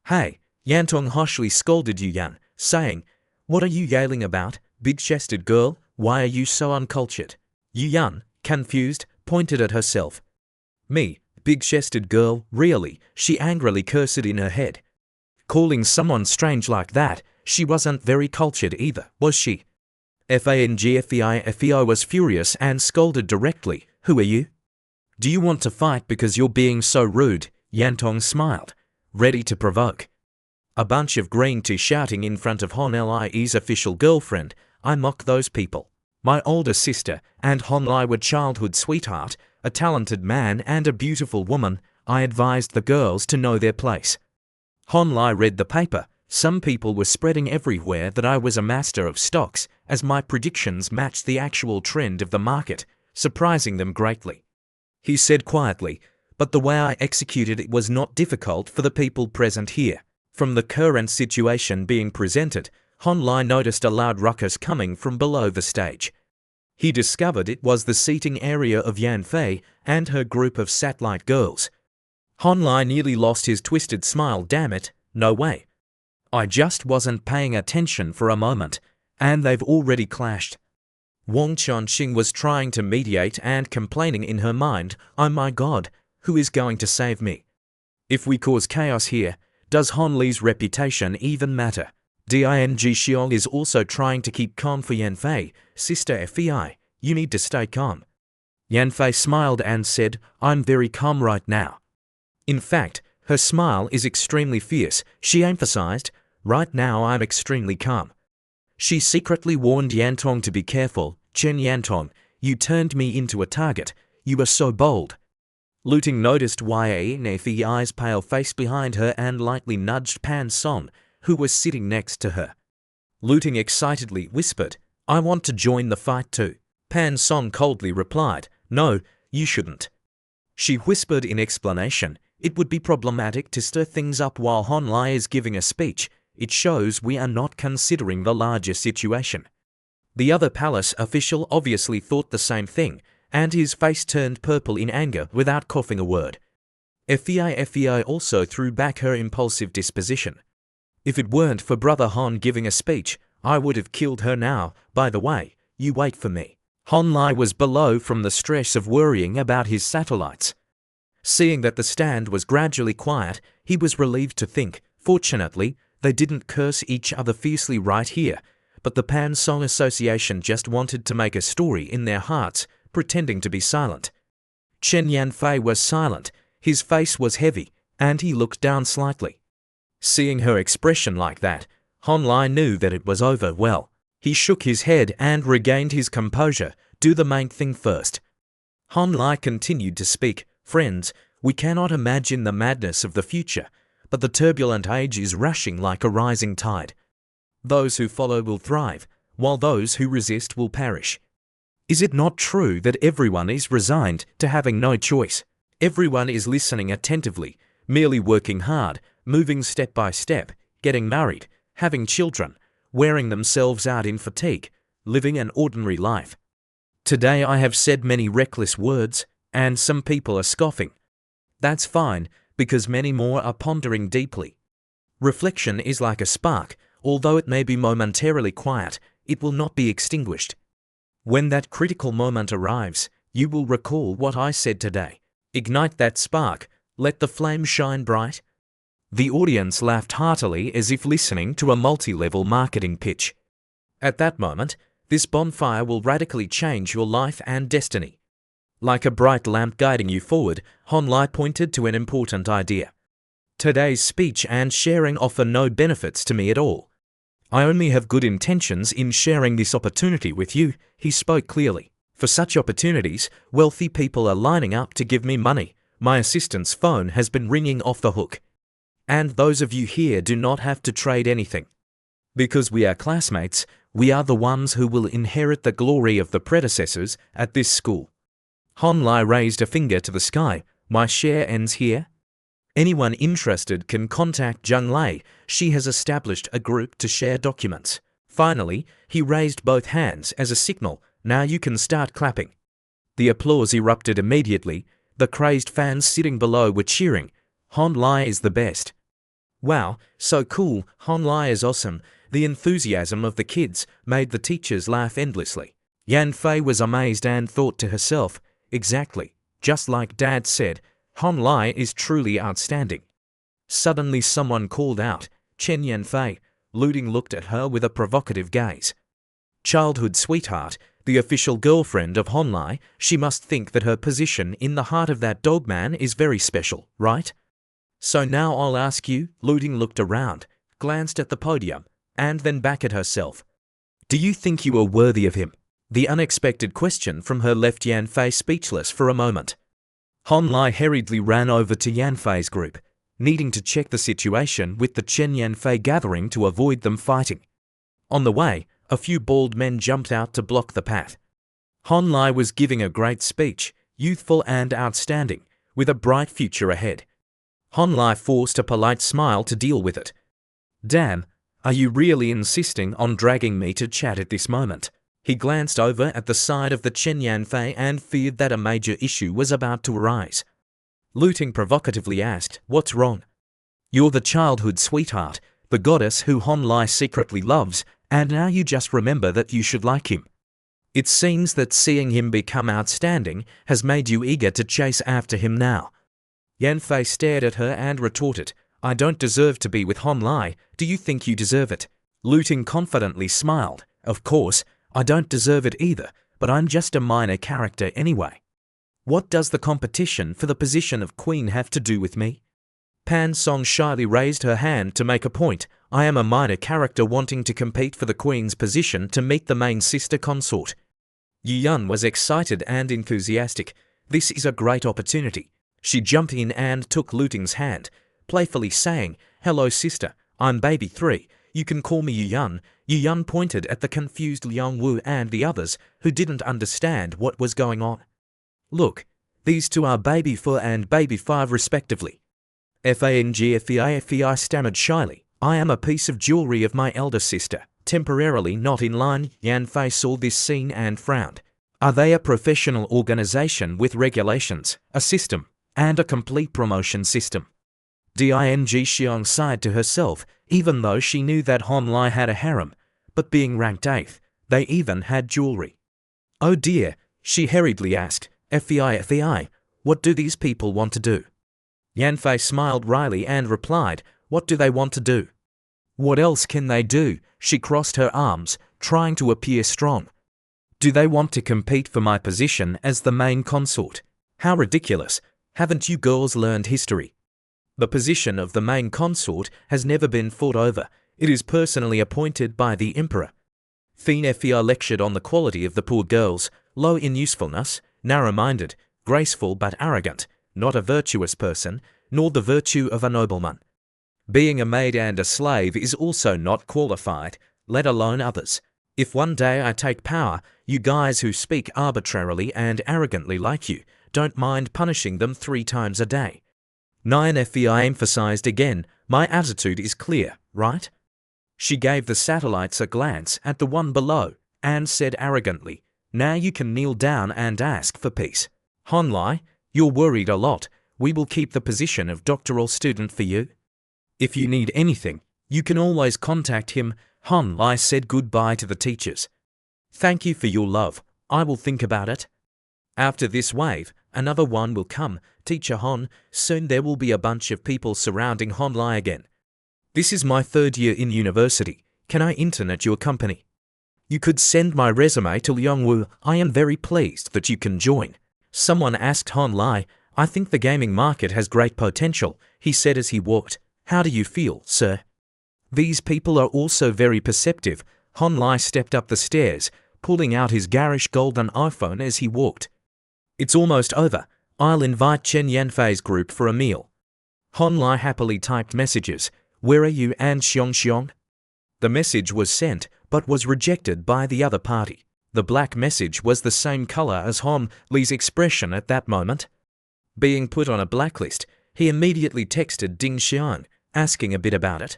"Hey!" Yantong harshly scolded Yu Yan, saying, "What are you yelling about, big-chested girl? Why are you so uncultured?" Yu Yan, confused, pointed at herself. "Me, big-chested girl, really?" She angrily cursed in her head. Calling someone strange like that, she wasn't very cultured either, was she? Fangfei was furious and scolded directly, "Who are you? Do you want to fight because you're being so rude?" Yantong smiled, ready to provoke. A bunch of green tea shouting in front of Hon Lai's official girlfriend, "I mock those people. My older sister and Hon Lai were childhood sweetheart, a talented man and a beautiful woman. I advised the girls to know their place." Hon Lai read the paper. Some people were spreading everywhere that I was a master of stocks, as my predictions matched the actual trend of the market, surprising them greatly. He said quietly, "But the way I executed it was not difficult for the people present here." From the current situation being presented, Hon Lai noticed a loud ruckus coming from below the stage. He discovered it was the seating area of Yanfei and her group of satellite girls. Hon Lai nearly lost his twisted smile. Damn it, no way. I just wasn't paying attention for a moment, and they've already clashed. Wang Chongqing was trying to mediate and complaining in her mind, "Oh my god, who is going to save me? If we cause chaos here, does Hon Li's reputation even matter?" Ding Xiong is also trying to keep calm for Yanfei. "Sister Fei, you need to stay calm." Yanfei smiled and said, "I'm very calm right now." In fact, her smile is extremely fierce. She emphasized, "Right now I'm extremely calm." She secretly warned Yantong to be careful. "Chen Yantong, you turned me into a target. You were so bold." Luting noticed Yanfei's pale face behind her and lightly nudged Pan Song, who was sitting next to her. Luting excitedly whispered, "I want to join the fight too." Pan Song coldly replied, "No, you shouldn't." She whispered in explanation, "It would be problematic to stir things up while Hon Lai is giving a speech. It shows we are not considering the larger situation." The other palace official obviously thought the same thing, and his face turned purple in anger without coughing a word. Fei also threw back her impulsive disposition. "If it weren't for Brother Hon giving a speech, I would have killed her now. By the way, you wait for me." Hon Lai was below from the stress of worrying about his satellites. Seeing that the stand was gradually quiet, he was relieved to think, fortunately, they didn't curse each other fiercely right here, but the Pan Song Association just wanted to make a story in their hearts, pretending to be silent. Chen Yanfei was silent, his face was heavy, and he looked down slightly. Seeing her expression like that, Hon Lai knew that it was over. Well, he shook his head and regained his composure. "Do the main thing first." Hon Lai continued to speak, "Friends, we cannot imagine the madness of the future, but the turbulent age is rushing like a rising tide. Those who follow will thrive, while those who resist will perish. Is it not true that everyone is resigned to having no choice? Everyone is listening attentively, merely working hard, moving step by step, getting married, having children, wearing themselves out in fatigue, living an ordinary life. Today I have said many reckless words, and some people are scoffing. That's fine, because many more are pondering deeply. Reflection is like a spark. Although it may be momentarily quiet, it will not be extinguished. When that critical moment arrives, you will recall what I said today. Ignite that spark, let the flame shine bright." The audience laughed heartily as if listening to a multi-level marketing pitch. At that moment, this bonfire will radically change your life and destiny. Like a bright lamp guiding you forward, Han Lai pointed to an important idea. Today's speech and sharing offer no benefits to me at all. I only have good intentions in sharing this opportunity with you, he spoke clearly. For such opportunities, wealthy people are lining up to give me money. My assistant's phone has been ringing off the hook. And those of you here do not have to trade anything. Because we are classmates, we are the ones who will inherit the glory of the predecessors at this school. Han Lai raised a finger to the sky. My share ends here. Anyone interested can contact Zheng Lei. She has established a group to share documents. Finally, he raised both hands as a signal. Now you can start clapping. The applause erupted immediately. The crazed fans sitting below were cheering. Han Lai is the best. Wow, so cool, Han Lai is awesome. The enthusiasm of the kids made the teachers laugh endlessly. Yan Fei was amazed and thought to herself, exactly, just like Dad said, Han Lai is truly outstanding. Suddenly someone called out, Chen Yanfei. Looting looked at her with a provocative gaze. Childhood sweetheart, the official girlfriend of Han Lai, she must think that her position in the heart of that dogman is very special, right? So now I'll ask you. Looting looked around, glanced at the podium, and then back at herself. Do you think you are worthy of him? The unexpected question from her left Yan Fei speechless for a moment. Han Lai hurriedly ran over to Yan Fei's group, needing to check the situation with the Chen Yan Fei gathering to avoid them fighting. On the way, a few bald men jumped out to block the path. Han Lai was giving a great speech, youthful and outstanding, with a bright future ahead. Han Lai forced a polite smile to deal with it. Damn, are you really insisting on dragging me to chat at this moment? He glanced over at the side of the Chen Yanfei and feared that a major issue was about to arise. Looting provocatively asked, what's wrong? You're the childhood sweetheart, the goddess who Han Lai secretly loves, and now you just remember that you should like him. It seems that seeing him become outstanding has made you eager to chase after him now. Yanfei stared at her and retorted, I don't deserve to be with Han Lai. Do you think you deserve it? Looting confidently smiled. Of course, I don't deserve it either, but I'm just a minor character anyway. What does the competition for the position of queen have to do with me? Pan Song shyly raised her hand to make a point. I am a minor character wanting to compete for the queen's position to meet the main sister consort. Yu Yun was excited and enthusiastic. This is a great opportunity. She jumped in and took Looting's hand, playfully saying, hello sister, I'm baby 3. You can call me Yu Yun. Yu Yun pointed at the confused Liang Wu and the others who didn't understand what was going on. Look, these two are baby 4 and baby 5 respectively. Fangfei stammered shyly. I am a piece of jewelry of my elder sister. Temporarily not in line, Yan Fei saw this scene and frowned. Are they a professional organization with regulations, a system, and a complete promotion system? Ding Xiong sighed to herself, even though she knew that Han Lai had a harem, but being ranked 8th, they even had jewelry. Oh dear, she hurriedly asked, FEI, what do these people want to do? Yan Fei smiled wryly and replied, what do they want to do? What else can they do? She crossed her arms, trying to appear strong. Do they want to compete for my position as the main consort? How ridiculous. Haven't you girls learned history? The position of the main consort has never been fought over. It is personally appointed by the emperor. Thien Fei lectured on the quality of the poor girls, low in usefulness, narrow-minded, graceful but arrogant, not a virtuous person, nor the virtue of a nobleman. Being a maid and a slave is also not qualified, let alone others. If one day I take power, you guys who speak arbitrarily and arrogantly like you, don't mind punishing them 3 times a day. 9 FEI emphasized again, my attitude is clear, right? She gave the satellites a glance at the one below, and said arrogantly, now you can kneel down and ask for peace. Han Lai, you're worried a lot. We will keep the position of doctoral student for you. If you need anything, you can always contact him. Han Lai said goodbye to the teachers. Thank you for your love. I will think about it. After this wave, another one will come. Teacher Han, soon there will be a bunch of people surrounding Han Lai again. This is my 3rd year in university. Can I intern at your company? You could send my resume to Liang Wu. I am very pleased that you can join. Someone asked Han Lai, I think the gaming market has great potential, he said as he walked. How do you feel, sir? These people are also very perceptive. Han Lai stepped up the stairs, pulling out his garish golden iPhone as he walked. It's almost over. I'll invite Chen Yanfei's group for a meal. Han Lai happily typed messages. Where are you and Xiong? The message was sent, but was rejected by the other party. The black message was the same color as Han Li's expression at that moment. Being put on a blacklist, he immediately texted Ding Xian, asking a bit about it.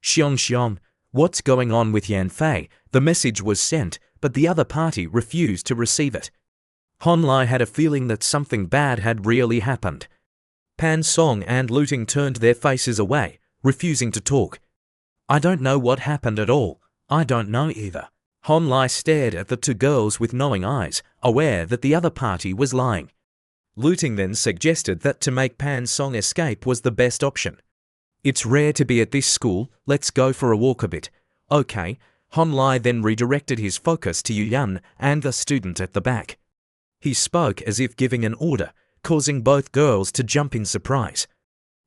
Xiong, what's going on with Yanfei? The message was sent, but the other party refused to receive it. Han Lai had a feeling that something bad had really happened. Pan Song and Lu Ting turned their faces away, refusing to talk. I don't know what happened at all. I don't know either. Han Lai stared at the two girls with knowing eyes, aware that the other party was lying. Lu Ting then suggested that to make Pan Song escape was the best option. It's rare to be at this school, let's go for a walk a bit. Okay. Han Lai then redirected his focus to Yu Yan and the student at the back. He spoke as if giving an order, causing both girls to jump in surprise.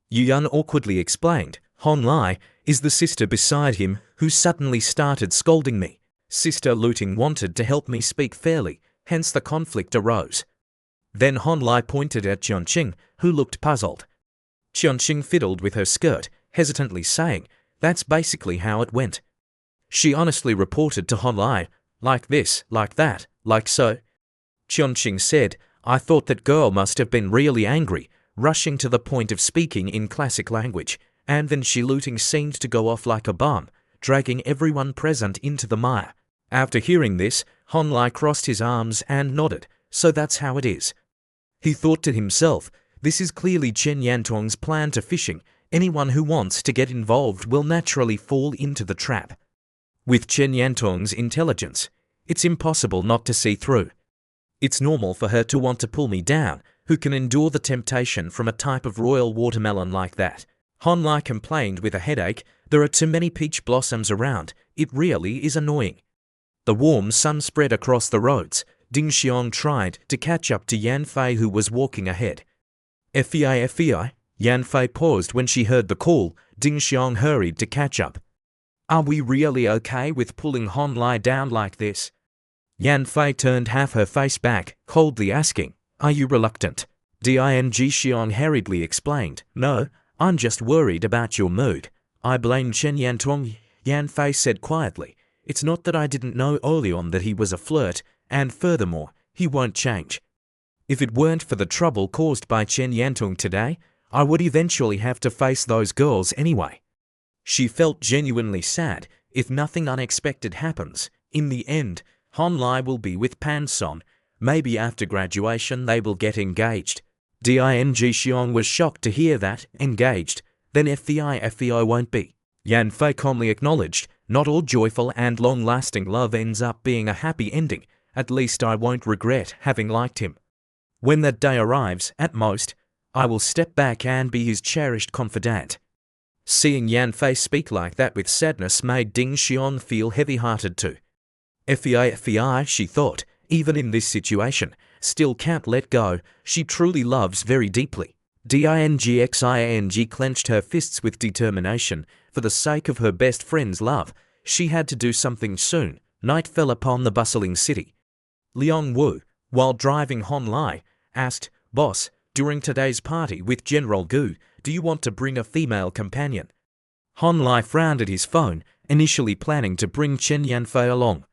Yu Yan awkwardly explained, Han Lai is the sister beside him who suddenly started scolding me. Sister Lu Ting wanted to help me speak fairly, hence the conflict arose. Then Han Lai pointed at Jianqing, who looked puzzled. Jianqing fiddled with her skirt, hesitantly saying, that's basically how it went. She honestly reported to Han Lai, like this, like that, like so. Jianqing said, I thought that girl must have been really angry, rushing to the point of speaking in classic language, and then Lu Ting seemed to go off like a bomb, dragging everyone present into the mire. After hearing this, Han Lai crossed his arms and nodded, so that's how it is. He thought to himself, this is clearly Chen Yantong's plan to fishing. Anyone who wants to get involved will naturally fall into the trap. With Chen Yantong's intelligence, it's impossible not to see through. It's normal for her to want to pull me down, who can endure the temptation from a type of royal watermelon like that. Han Lai complained with a headache, there are too many peach blossoms around, it really is annoying. The warm sun spread across the roads. Ding Xiong tried to catch up to Yanfei who was walking ahead. FEI, Yanfei paused when she heard the call. Ding Xiong hurried to catch up. Are we really okay with pulling Han Lai down like this? Yanfei turned half her face back, coldly asking, are you reluctant? Ding Xiong hurriedly explained, no, I'm just worried about your mood. I blame Chen Yantong, Yanfei said quietly. It's not that I didn't know early on that he was a flirt, and furthermore, he won't change. If it weren't for the trouble caused by Chen Yantong today, I would eventually have to face those girls anyway. She felt genuinely sad. If nothing unexpected happens, in the end, Han Lai will be with Pan Song. Maybe after graduation they will get engaged. Ding Xiong was shocked to hear that, engaged, then FEI won't be. Yanfei calmly acknowledged, not all joyful and long-lasting love ends up being a happy ending. At least I won't regret having liked him. When that day arrives, at most, I will step back and be his cherished confidant. Seeing Yanfei speak like that with sadness made Ding Xiong feel heavy-hearted too. FEI, she thought, even in this situation, still can't let go, she truly loves very deeply. DINGXING clenched her fists with determination. For the sake of her best friend's love, she had to do something soon. Night fell upon the bustling city. Liang Wu, while driving Han Lai, asked, Boss, during today's party with General Gu, do you want to bring a female companion? Han Lai frowned at his phone, initially planning to bring Chen Yanfei along.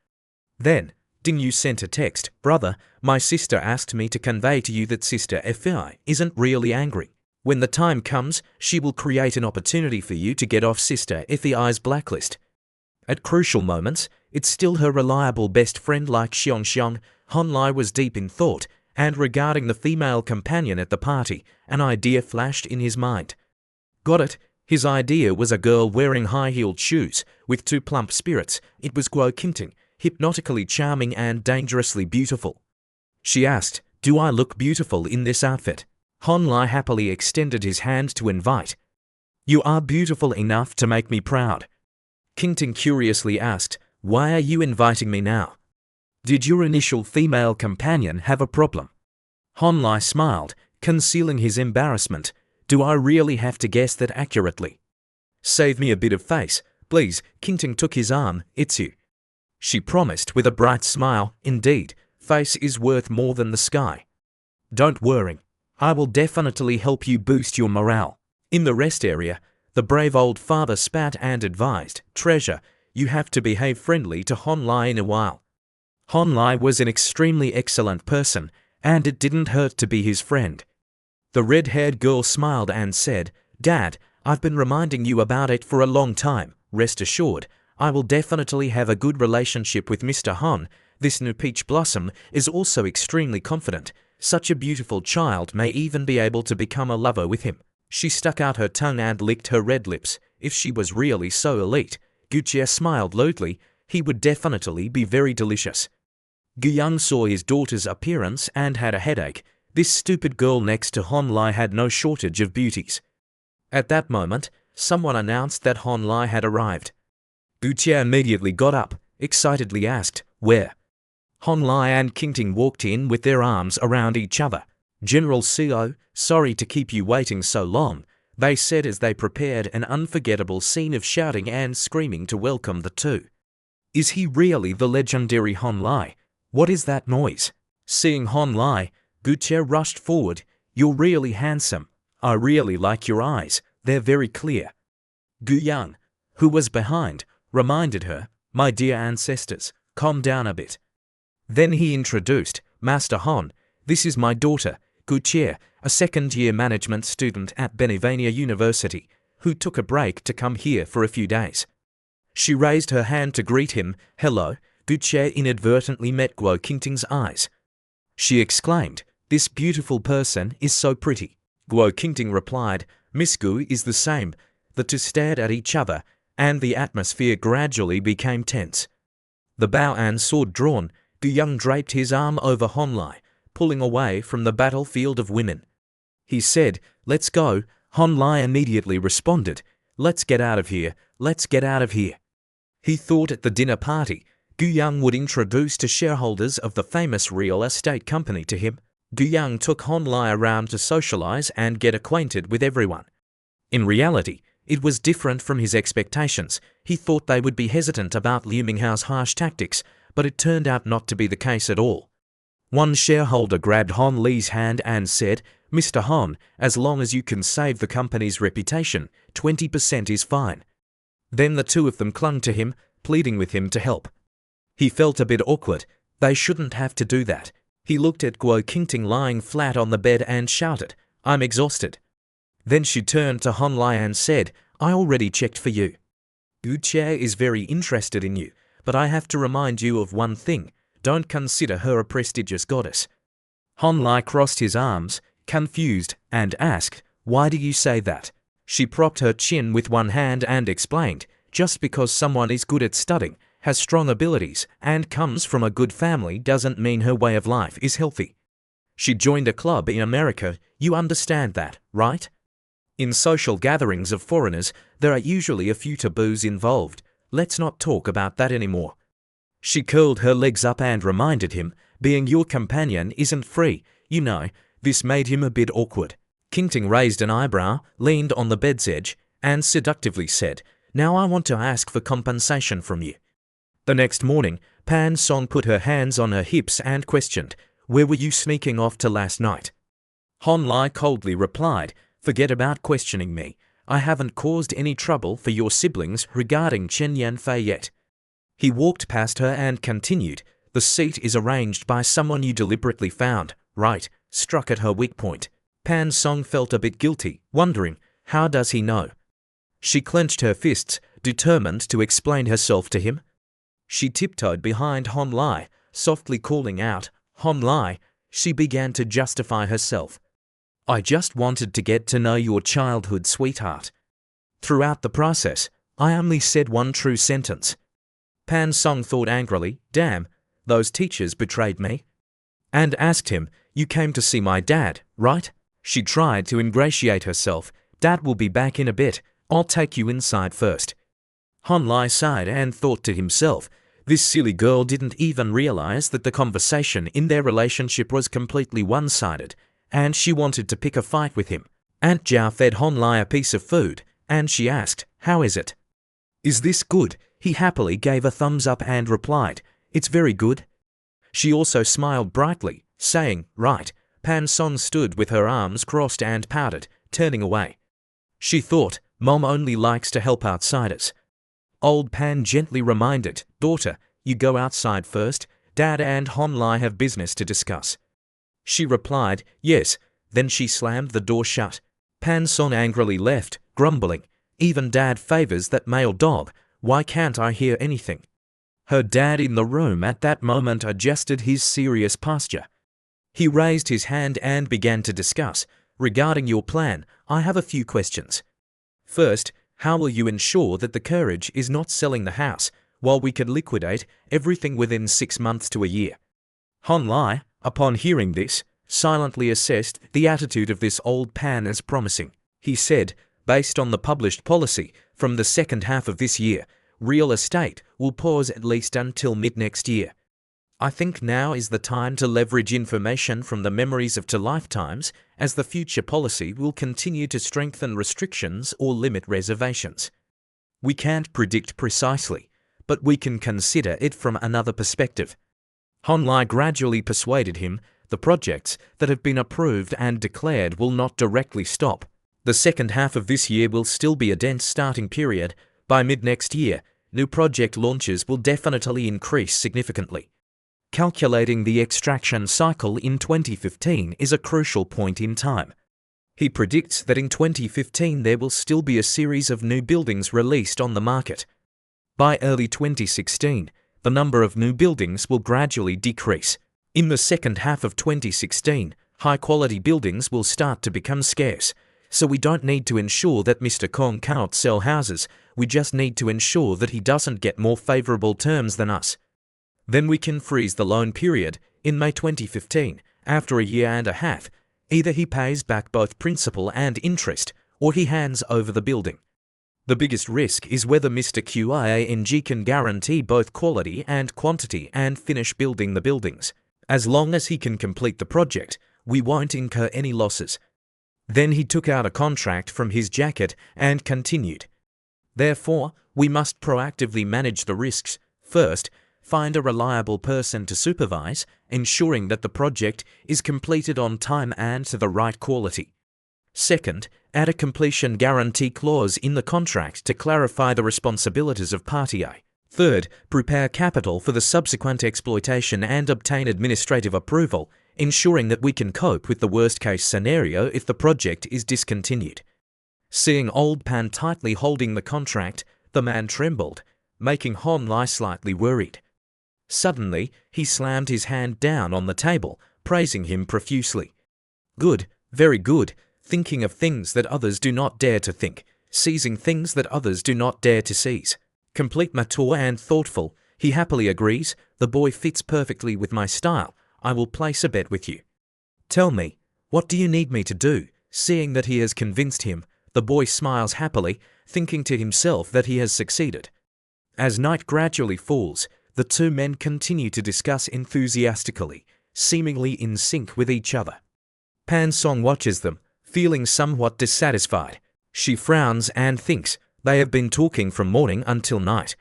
Then, Ding Yu sent a text, Brother, my sister asked me to convey to you that Sister FEI isn't really angry. When the time comes, she will create an opportunity for you to get off Sister FEI's blacklist. At crucial moments, it's still her reliable best friend like Xiong. Han Lai was deep in thought, and regarding the female companion at the party, an idea flashed in his mind. Got it. His idea was a girl wearing high-heeled shoes, with two plump spirits. It was Guo Qingting, hypnotically charming and dangerously beautiful. She asked, Do I look beautiful in this outfit? Han Lai happily extended his hand to invite. You are beautiful enough to make me proud. Qingting curiously asked, Why are you inviting me now? Did your initial female companion have a problem? Han Lai smiled, concealing his embarrassment. Do I really have to guess that accurately? Save me a bit of face, please. Qingting took his arm. It's you. She promised with a bright smile. Indeed, face is worth more than the sky. Don't worry. I will definitely help you boost your morale. In the rest area, the brave old father spat and advised, Treasure, you have to behave friendly to Han Lai in a while. Han Lai was an extremely excellent person, and it didn't hurt to be his friend. The red-haired girl smiled and said, Dad, I've been reminding you about it for a long time. Rest assured, I will definitely have a good relationship with Mr. Han. This new peach blossom is also extremely confident. Such a beautiful child may even be able to become a lover with him. She stuck out her tongue and licked her red lips. If she was really so elite, Guqie smiled lewdly, he would definitely be very delicious. Guyang saw his daughter's appearance and had a headache. This stupid girl next to Han Lai had no shortage of beauties. At that moment, someone announced that Han Lai had arrived. Guqie immediately got up, excitedly asked, Where? Han Lai and Qingting walked in with their arms around each other. General Co, sorry to keep you waiting so long, they said as they prepared an unforgettable scene of shouting and screaming to welcome the two. Is he really the legendary Han Lai? What is that noise? Seeing Han Lai, Guqie rushed forward. You're really handsome. I really like your eyes. They're very clear. Guyang, who was behind, reminded her, My dear ancestors, calm down a bit. Then he introduced, Master Han, this is my daughter, Guqie, a second-year management student at Benevania University, who took a break to come here for a few days. She raised her hand to greet him. Hello. Guqie inadvertently met Guo Qingting's eyes. She exclaimed, This beautiful person is so pretty. Guo Qingting replied, Miss Gu is the same. The two stared at each other, and the atmosphere gradually became tense. The bow and sword drawn, Guyang draped his arm over Han Lai, pulling away from the battlefield of women. He said, Let's go. Han Lai immediately responded, Let's get out of here, let's get out of here. He thought at the dinner party, Guyang would introduce to shareholders of the famous real estate company to him. Guyang took Han Lai around to socialize and get acquainted with everyone. In reality, it was different from his expectations. He thought they would be hesitant about Liu Minghao's harsh tactics, but it turned out not to be the case at all. One shareholder grabbed Han Li's hand and said, Mr. Han, as long as you can save the company's reputation, 20% is fine. Then the two of them clung to him, pleading with him to help. He felt a bit awkward. They shouldn't have to do that. He looked at Guo Qingting lying flat on the bed and shouted, I'm exhausted. Then she turned to Han Lai and said, I already checked for you. Guqie is very interested in you, but I have to remind you of one thing. Don't consider her a prestigious goddess. Han Lai crossed his arms, confused, and asked, Why do you say that? She propped her chin with one hand and explained, Just because someone is good at studying, has strong abilities, and comes from a good family doesn't mean her way of life is healthy. She joined a club in America, you understand that, right? In social gatherings of foreigners, there are usually a few taboos involved. Let's not talk about that anymore. She curled her legs up and reminded him, being your companion isn't free, you know. This made him a bit awkward. Qingting raised an eyebrow, leaned on the bed's edge, and seductively said, Now I want to ask for compensation from you. The next morning, Pan Song put her hands on her hips and questioned, Where were you sneaking off to last night? Han Lai coldly replied, Forget about questioning me. I haven't caused any trouble for your siblings regarding Chen Yanfei yet. He walked past her and continued, The seat is arranged by someone you deliberately found, right? Struck at her weak point. Pan Song felt a bit guilty, wondering, how does he know? She clenched her fists, determined to explain herself to him. She tiptoed behind Han Lai, softly calling out, Han Lai. She began to justify herself. I just wanted to get to know your childhood sweetheart. Throughout the process, I only said one true sentence. Pan Song thought angrily, Damn, those teachers betrayed me. And asked him, You came to see my dad, right? She tried to ingratiate herself. Dad will be back in a bit. I'll take you inside first. Han Lai sighed and thought to himself, This silly girl didn't even realize that the conversation in their relationship was completely one-sided, and she wanted to pick a fight with him. Aunt Jia fed Honlai a piece of food, and she asked, "How is it?" "Is this good?" He happily gave a thumbs up and replied, "It's very good." She also smiled brightly, saying, "Right." Pan Song stood with her arms crossed and pouted, turning away. She thought, Mom only likes to help outsiders. Old Pan gently reminded, "Daughter, you go outside first. Dad and Honlai have business to discuss." She replied, "Yes." Then she slammed the door shut. Pan Song angrily left, grumbling, "Even Dad favors that male dog. Why can't I hear anything?" Her dad in the room at that moment adjusted his serious posture. He raised his hand and began to discuss, "Regarding your plan, I have a few questions. First, how will you ensure that the courage is not selling the house, while we can liquidate everything within 6 months to a year?" Honlai, upon hearing this, silently assessed the attitude of this old Pan as promising. He said, "Based on the published policy, from the second half of this year, real estate will pause at least until mid-next year. I think now is the time to leverage information from the memories of 2 lifetimes, as the future policy will continue to strengthen restrictions or limit reservations. We can't predict precisely, but we can consider it from another perspective." Honlai gradually persuaded him the projects that have been approved and declared will not directly stop. The second half of this year will still be a dense starting period. By mid-next year, new project launches will definitely increase significantly. Calculating the extraction cycle in 2015 is a crucial point in time. He predicts that in 2015 there will still be a series of new buildings released on the market. By early 2016, the number of new buildings will gradually decrease. In the second half of 2016, high-quality buildings will start to become scarce, so we don't need to ensure that Mr. Kong cannot sell houses, we just need to ensure that he doesn't get more favorable terms than us. Then we can freeze the loan period in May 2015. After a year and a half, either he pays back both principal and interest, or he hands over the building. The biggest risk is whether Mr. Qiang can guarantee both quality and quantity and finish building the buildings. As long as he can complete the project, we won't incur any losses. Then he took out a contract from his jacket and continued. Therefore, we must proactively manage the risks. First, find a reliable person to supervise, ensuring that the project is completed on time and to the right quality. Second, add a completion guarantee clause in the contract to clarify the responsibilities of Party A. Third, prepare capital for the subsequent exploitation and obtain administrative approval, ensuring that we can cope with the worst-case scenario if the project is discontinued. Seeing Old Pan tightly holding the contract, the man trembled, making Honlai slightly worried. Suddenly, he slammed his hand down on the table, praising him profusely. "Good, very good, thinking of things that others do not dare to think, seizing things that others do not dare to seize. Complete, mature and thoughtful," he happily agrees. "The boy fits perfectly with my style. I will place a bet with you." "Tell me, what do you need me to do?" Seeing that he has convinced him, the boy smiles happily, thinking to himself that he has succeeded. As night gradually falls, the two men continue to discuss enthusiastically, seemingly in sync with each other. Pan Song watches them, feeling somewhat dissatisfied. She frowns and thinks they have been talking from morning until night.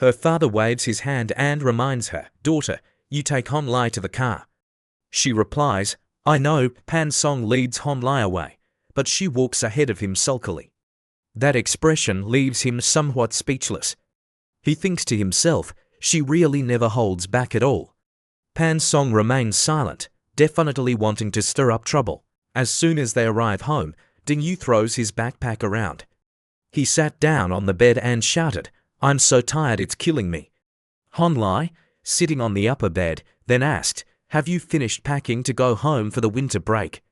Her father waves his hand and reminds her, "Daughter, you take Honlai to the car." She replies, "I know." Pan Song leads Honlai away, but she walks ahead of him sulkily. That expression leaves him somewhat speechless. He thinks to himself, she really never holds back at all. Pan Song remains silent, definitely wanting to stir up trouble. As soon as they arrive home, Ding Yu throws his backpack around. He sat down on the bed and shouted, "I'm so tired it's killing me." Honlai, sitting on the upper bed, then asked, "Have you finished packing to go home for the winter break?"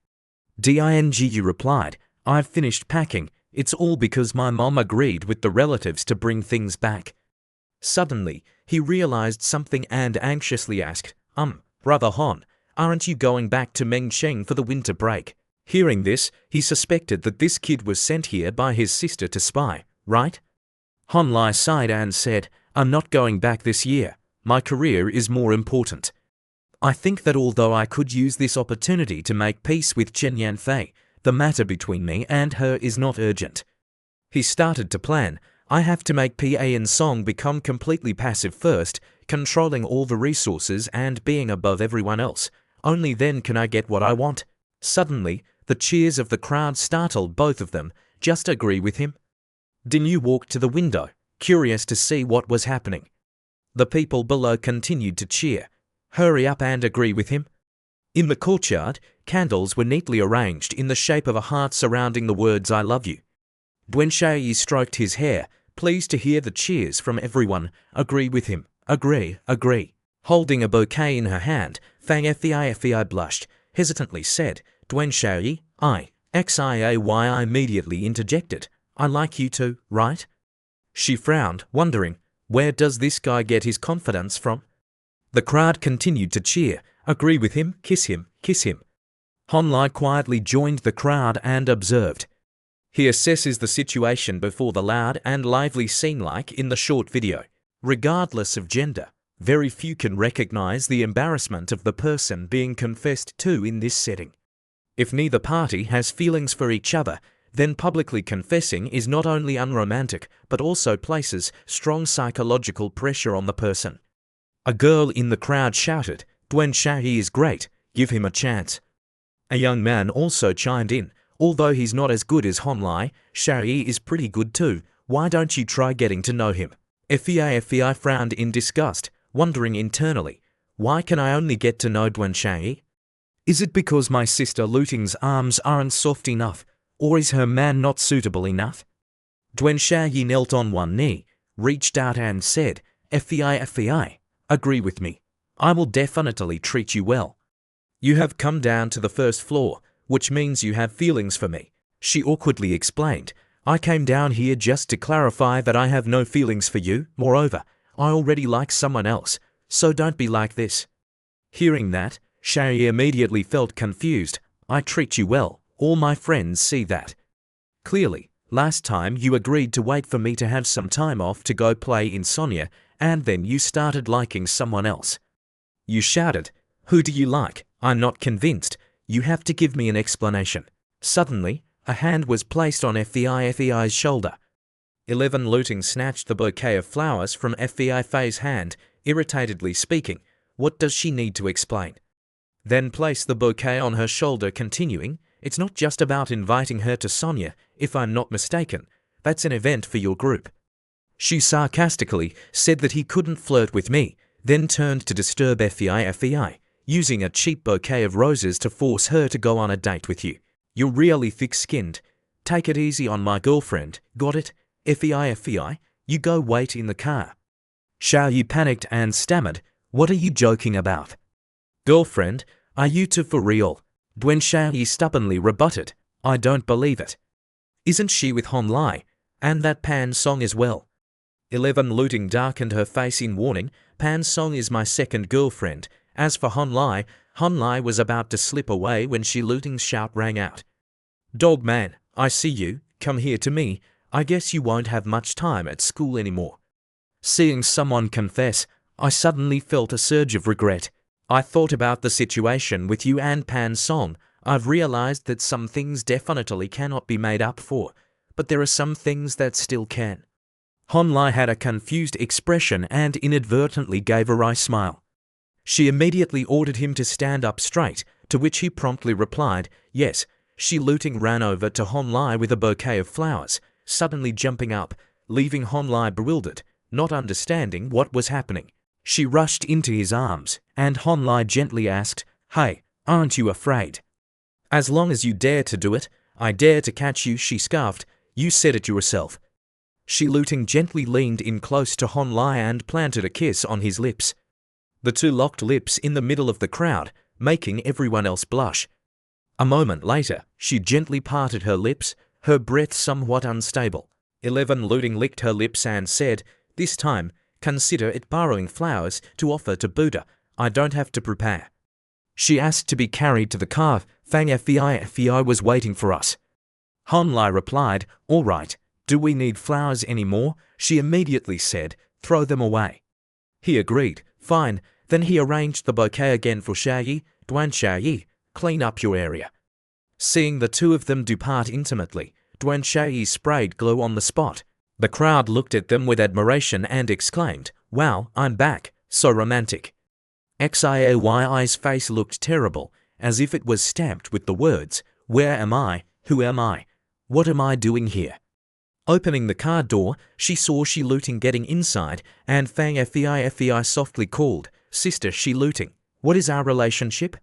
Ding replied, "I've finished packing. It's all because my mom agreed with the relatives to bring things back." Suddenly, he realized something and anxiously asked, Brother Hon, aren't you going back to Mengcheng for the winter break?" Hearing this, he suspected that this kid was sent here by his sister to spy, right? Honlai sighed and said, I'm not going back this year. My career is more important. I think that although I could use this opportunity to make peace with Chen Yanfei, the matter between me and her is not urgent. He started to plan. I have to make Pa and Song become completely passive first, controlling all the resources and being above everyone else. Only then can I get what I want. Suddenly, the cheers of the crowd startled both of them. Just agree with him? Din Yu walked to the window, curious to see what was happening. The people below continued to cheer. Hurry up and agree with him. In the courtyard, candles were neatly arranged in the shape of a heart surrounding the words I love you. Duan Shai stroked his hair, pleased to hear the cheers from everyone. Agree with him. Agree, agree. Holding a bouquet in her hand, Fang Fei blushed, hesitantly said, Duan Shai, I immediately interjected. I like you too, right? She frowned, wondering, where does this guy get his confidence from? The crowd continued to cheer. Agree with him, kiss him, kiss him. Hon Lai quietly joined the crowd and observed. He assesses the situation before the loud and lively scene like in the short video. Regardless of gender, very few can recognize the embarrassment of the person being confessed to in this setting. If neither party has feelings for each other, then publicly confessing is not only unromantic but also places strong psychological pressure on the person. A girl in the crowd shouted, Duan Shai is great, give him a chance. A young man also chimed in, although he's not as good as Hon Lai, Shai is pretty good too, why don't you try getting to know him? Fei frowned in disgust, wondering internally, why can I only get to know Duan Shai? Is it because my sister Lu Ting's arms aren't soft enough, or is her man not suitable enough? Duan Shai knelt on one knee, reached out and said, Fei, agree with me. I will definitely treat you well. You have come down to the first floor, which means you have feelings for me. She awkwardly explained, I came down here just to clarify that I have no feelings for you. Moreover, I already like someone else, so don't be like this. Hearing that, Shai immediately felt confused. I treat you well. All my friends see that. Clearly, last time you agreed to wait for me to have some time off to go play in Sonia, and then you started liking someone else. You shouted, who do you like? I'm not convinced. You have to give me an explanation. Suddenly, a hand was placed on Fei's shoulder. 11 Looting snatched the bouquet of flowers from Fei's hand, irritatedly speaking, what does she need to explain? Then placed the bouquet on her shoulder, continuing, it's not just about inviting her to Sonia, if I'm not mistaken. That's an event for your group. She sarcastically said that he couldn't flirt with me, then turned to disturb Fei, using a cheap bouquet of roses to force her to go on a date with you. You're really thick-skinned. Take it easy on my girlfriend, got it? Fei, you go wait in the car. Xiao Yu panicked and stammered, what are you joking about? Girlfriend, are you two for real? Duan Shai stubbornly rebutted, I don't believe it. Isn't she with Hon Lai? And that Pan Song as well. 11 Looting darkened her face in warning, Pan Song is my second girlfriend. As for Hon Lai was about to slip away when Luting's shout rang out. Dog man, I see you, come here to me, I guess you won't have much time at school anymore. Seeing someone confess, I suddenly felt a surge of regret. I thought about the situation with you and Pan Song. I've realized that some things definitely cannot be made up for, but there are some things that still can. Hon Lai had a confused expression and inadvertently gave a wry smile. She immediately ordered him to stand up straight, to which he promptly replied, yes. Luting ran over to Hon Lai with a bouquet of flowers, suddenly jumping up, leaving Hon Lai bewildered, not understanding what was happening. She rushed into his arms, and Hon Lai gently asked, hey, aren't you afraid? As long as you dare to do it, I dare to catch you, she scoffed. You said it yourself. Luting gently leaned in close to Hon Lai and planted a kiss on his lips. The two locked lips in the middle of the crowd, making everyone else blush. A moment later, she gently parted her lips, her breath somewhat unstable. 11 Looting licked her lips and said, this time, consider it borrowing flowers to offer to Buddha. I don't have to prepare. She asked to be carried to the car. Fang Fei was waiting for us. Hon Lai replied, all right, do we need flowers anymore? She immediately said, throw them away. He agreed. Fine. Then he arranged the bouquet again for Shayi. Duan Shayi, clean up your area. Seeing the two of them depart intimately, Duan Shayi sprayed glue on the spot. The crowd looked at them with admiration and exclaimed, "Wow, I'm back, so romantic." Xiaoyi's face looked terrible, as if it was stamped with the words, "Where am I? Who am I? What am I doing here?" Opening the car door, she saw Shi Luting getting inside, and Fang Fei softly called, "Sister Shi Luting, what is our relationship?"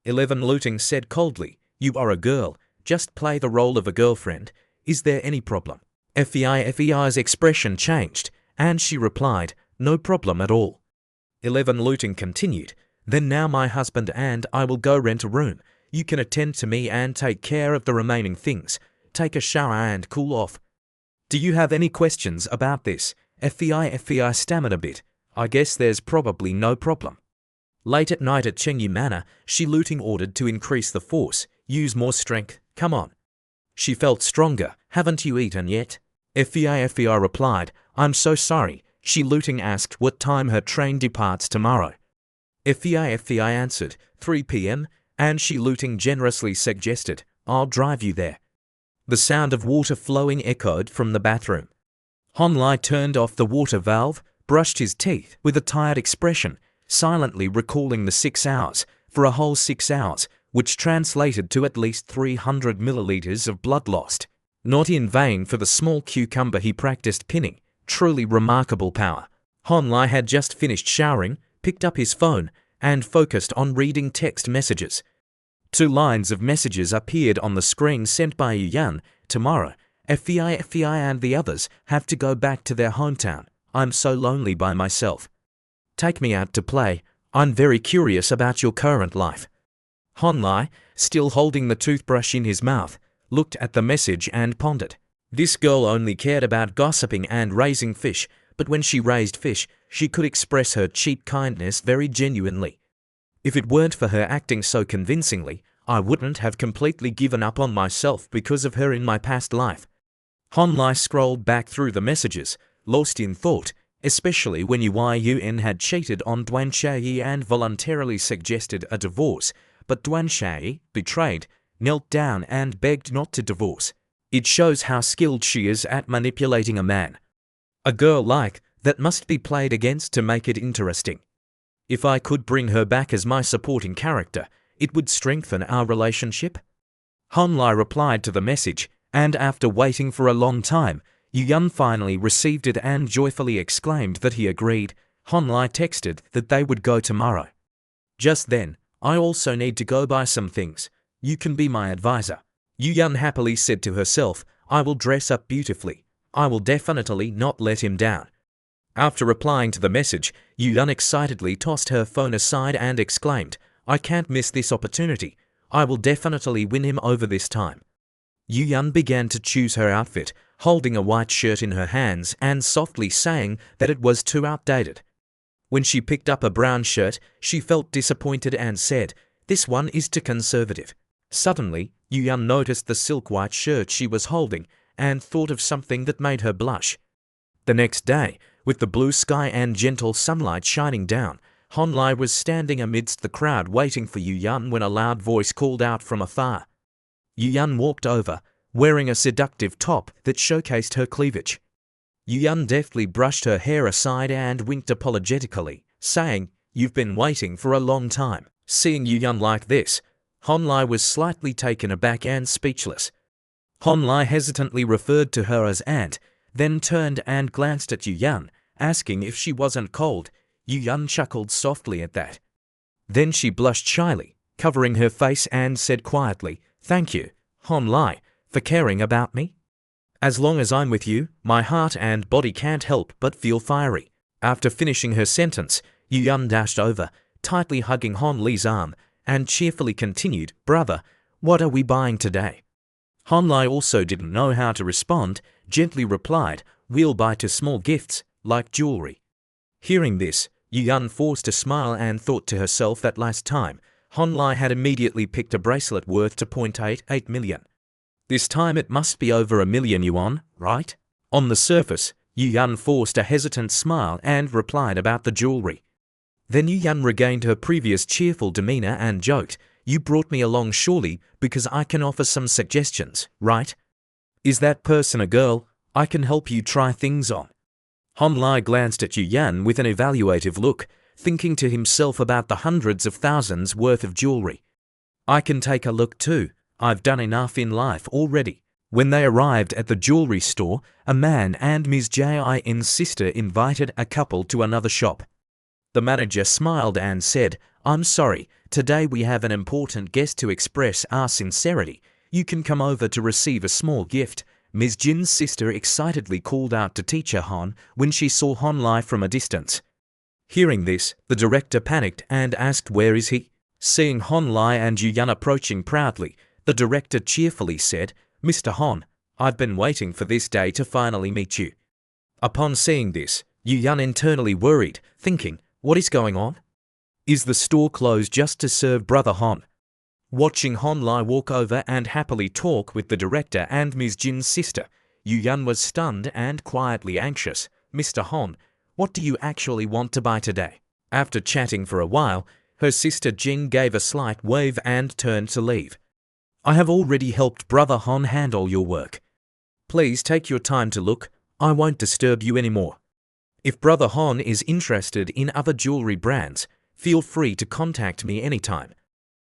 11 Luting said coldly, "You are a girl, just play the role of a girlfriend. Is there any problem?" Fei's expression changed, and she replied, "No problem at all." 11 Luting continued, "Then now my husband and I will go rent a room. You can attend to me and take care of the remaining things. Take a shower and cool off." "Do you have any questions about this?" Fei stammered a bit. "I guess there's probably no problem." Late at night at Chengyu Manor, Shi Luting ordered to increase the force. "Use more strength, come on." She felt stronger. "Haven't you eaten yet?" Fei replied, "I'm so sorry." Shi Luting asked what time her train departs tomorrow. Fei answered, 3 p.m, and Shi Luting generously suggested, "I'll drive you there." The sound of water flowing echoed from the bathroom. Hon Lai turned off the water valve, brushed his teeth with a tired expression, silently recalling the 6 hours, for a whole 6 hours, which translated to at least 300 milliliters of blood lost. Not in vain for the small cucumber he practiced pinning. Truly remarkable power. Hon Lai had just finished showering, picked up his phone, and focused on reading text messages. 2 lines of messages appeared on the screen sent by Yu Yan. "Tomorrow, Fei and the others have to go back to their hometown. I'm so lonely by myself. Take me out to play. I'm very curious about your current life." Hon Lai, still holding the toothbrush in his mouth, looked at the message and pondered. This girl only cared about gossiping and raising fish, but when she raised fish, she could express her cheap kindness very genuinely. If it weren't for her acting so convincingly, I wouldn't have completely given up on myself because of her in my past life. Hon Lai scrolled back through the messages, lost in thought, especially when Yun had cheated on Duan Shayi and voluntarily suggested a divorce, but Duan Shayi, betrayed, knelt down and begged not to divorce. It shows how skilled she is at manipulating a man. A girl like that must be played against to make it interesting. If I could bring her back as my supporting character, it would strengthen our relationship. Hon Lai replied to the message, and after waiting for a long time, Yun finally received it and joyfully exclaimed that he agreed. Hon Lai texted that they would go tomorrow. Just then, "I also need to go buy some things. You can be my advisor." Yun happily said to herself, "I will dress up beautifully. I will definitely not let him down." After replying to the message, Yun excitedly tossed her phone aside and exclaimed, "I can't miss this opportunity. I will definitely win him over this time." Yun began to choose her outfit, holding a white shirt in her hands and softly saying that it was too outdated. When she picked up a brown shirt, she felt disappointed and said, "This one is too conservative." Suddenly, Yun noticed the silk white shirt she was holding and thought of something that made her blush. The next day, with the blue sky and gentle sunlight shining down, Hon Lai was standing amidst the crowd waiting for Yun when a loud voice called out from afar. Yun walked over, wearing a seductive top that showcased her cleavage. Yun deftly brushed her hair aside and winked apologetically, saying, "You've been waiting for a long time." Seeing Yun like this, Hon Lai was slightly taken aback and speechless. Hon Lai hesitantly referred to her as aunt, then turned and glanced at Yun, asking if she wasn't cold. Yun chuckled softly at that. Then she blushed shyly, covering her face, and said quietly, "Thank you, Hon Lai, for caring about me. As long as I'm with you, my heart and body can't help but feel fiery." After finishing her sentence, Yun dashed over, tightly hugging Hon Lai's arm, and cheerfully continued, "Brother, what are we buying today?" Hon Lai also didn't know how to respond, gently replied, "We'll buy 2 small gifts, like jewelry." Hearing this, Yun forced a smile and thought to herself that last time, Hon Lai had immediately picked a bracelet worth 2.88 million. This time it must be over 1 million yuan, right? On the surface, Yu Yan forced a hesitant smile and replied about the jewelry. Then Yu Yan regained her previous cheerful demeanor and joked, "You brought me along surely because I can offer some suggestions, right? Is that person a girl? I can help you try things on." Hon Lai glanced at Yu Yan with an evaluative look, thinking to himself about the hundreds of thousands worth of jewelry. "I can take a look too. I've done enough in life already." When they arrived at the jewelry store, a man and Ms. Jin's sister invited a couple to another shop. The manager smiled and said, "I'm sorry, today we have an important guest to express our sincerity. You can come over to receive a small gift." Ms. Jin's sister excitedly called out to teacher Han when she saw Hon Lai from a distance. Hearing this, the director panicked and asked, "Where is he?" Seeing Hon Lai and Yu Yan approaching proudly, the director cheerfully said, "Mr. Han, I've been waiting for this day to finally meet you." Upon seeing this, Yu Yan internally worried, thinking, "What is going on? Is the store closed just to serve Brother Han?" Watching Hon Lai walk over and happily talk with the director and Ms. Jin's sister, Yu Yan was stunned and quietly anxious. "Mr. Han, what do you actually want to buy today?" After chatting for a while, her sister Jing gave a slight wave and turned to leave. "I have already helped Brother Han handle your work. Please take your time to look. I won't disturb you anymore. If Brother Han is interested in other jewelry brands, feel free to contact me anytime."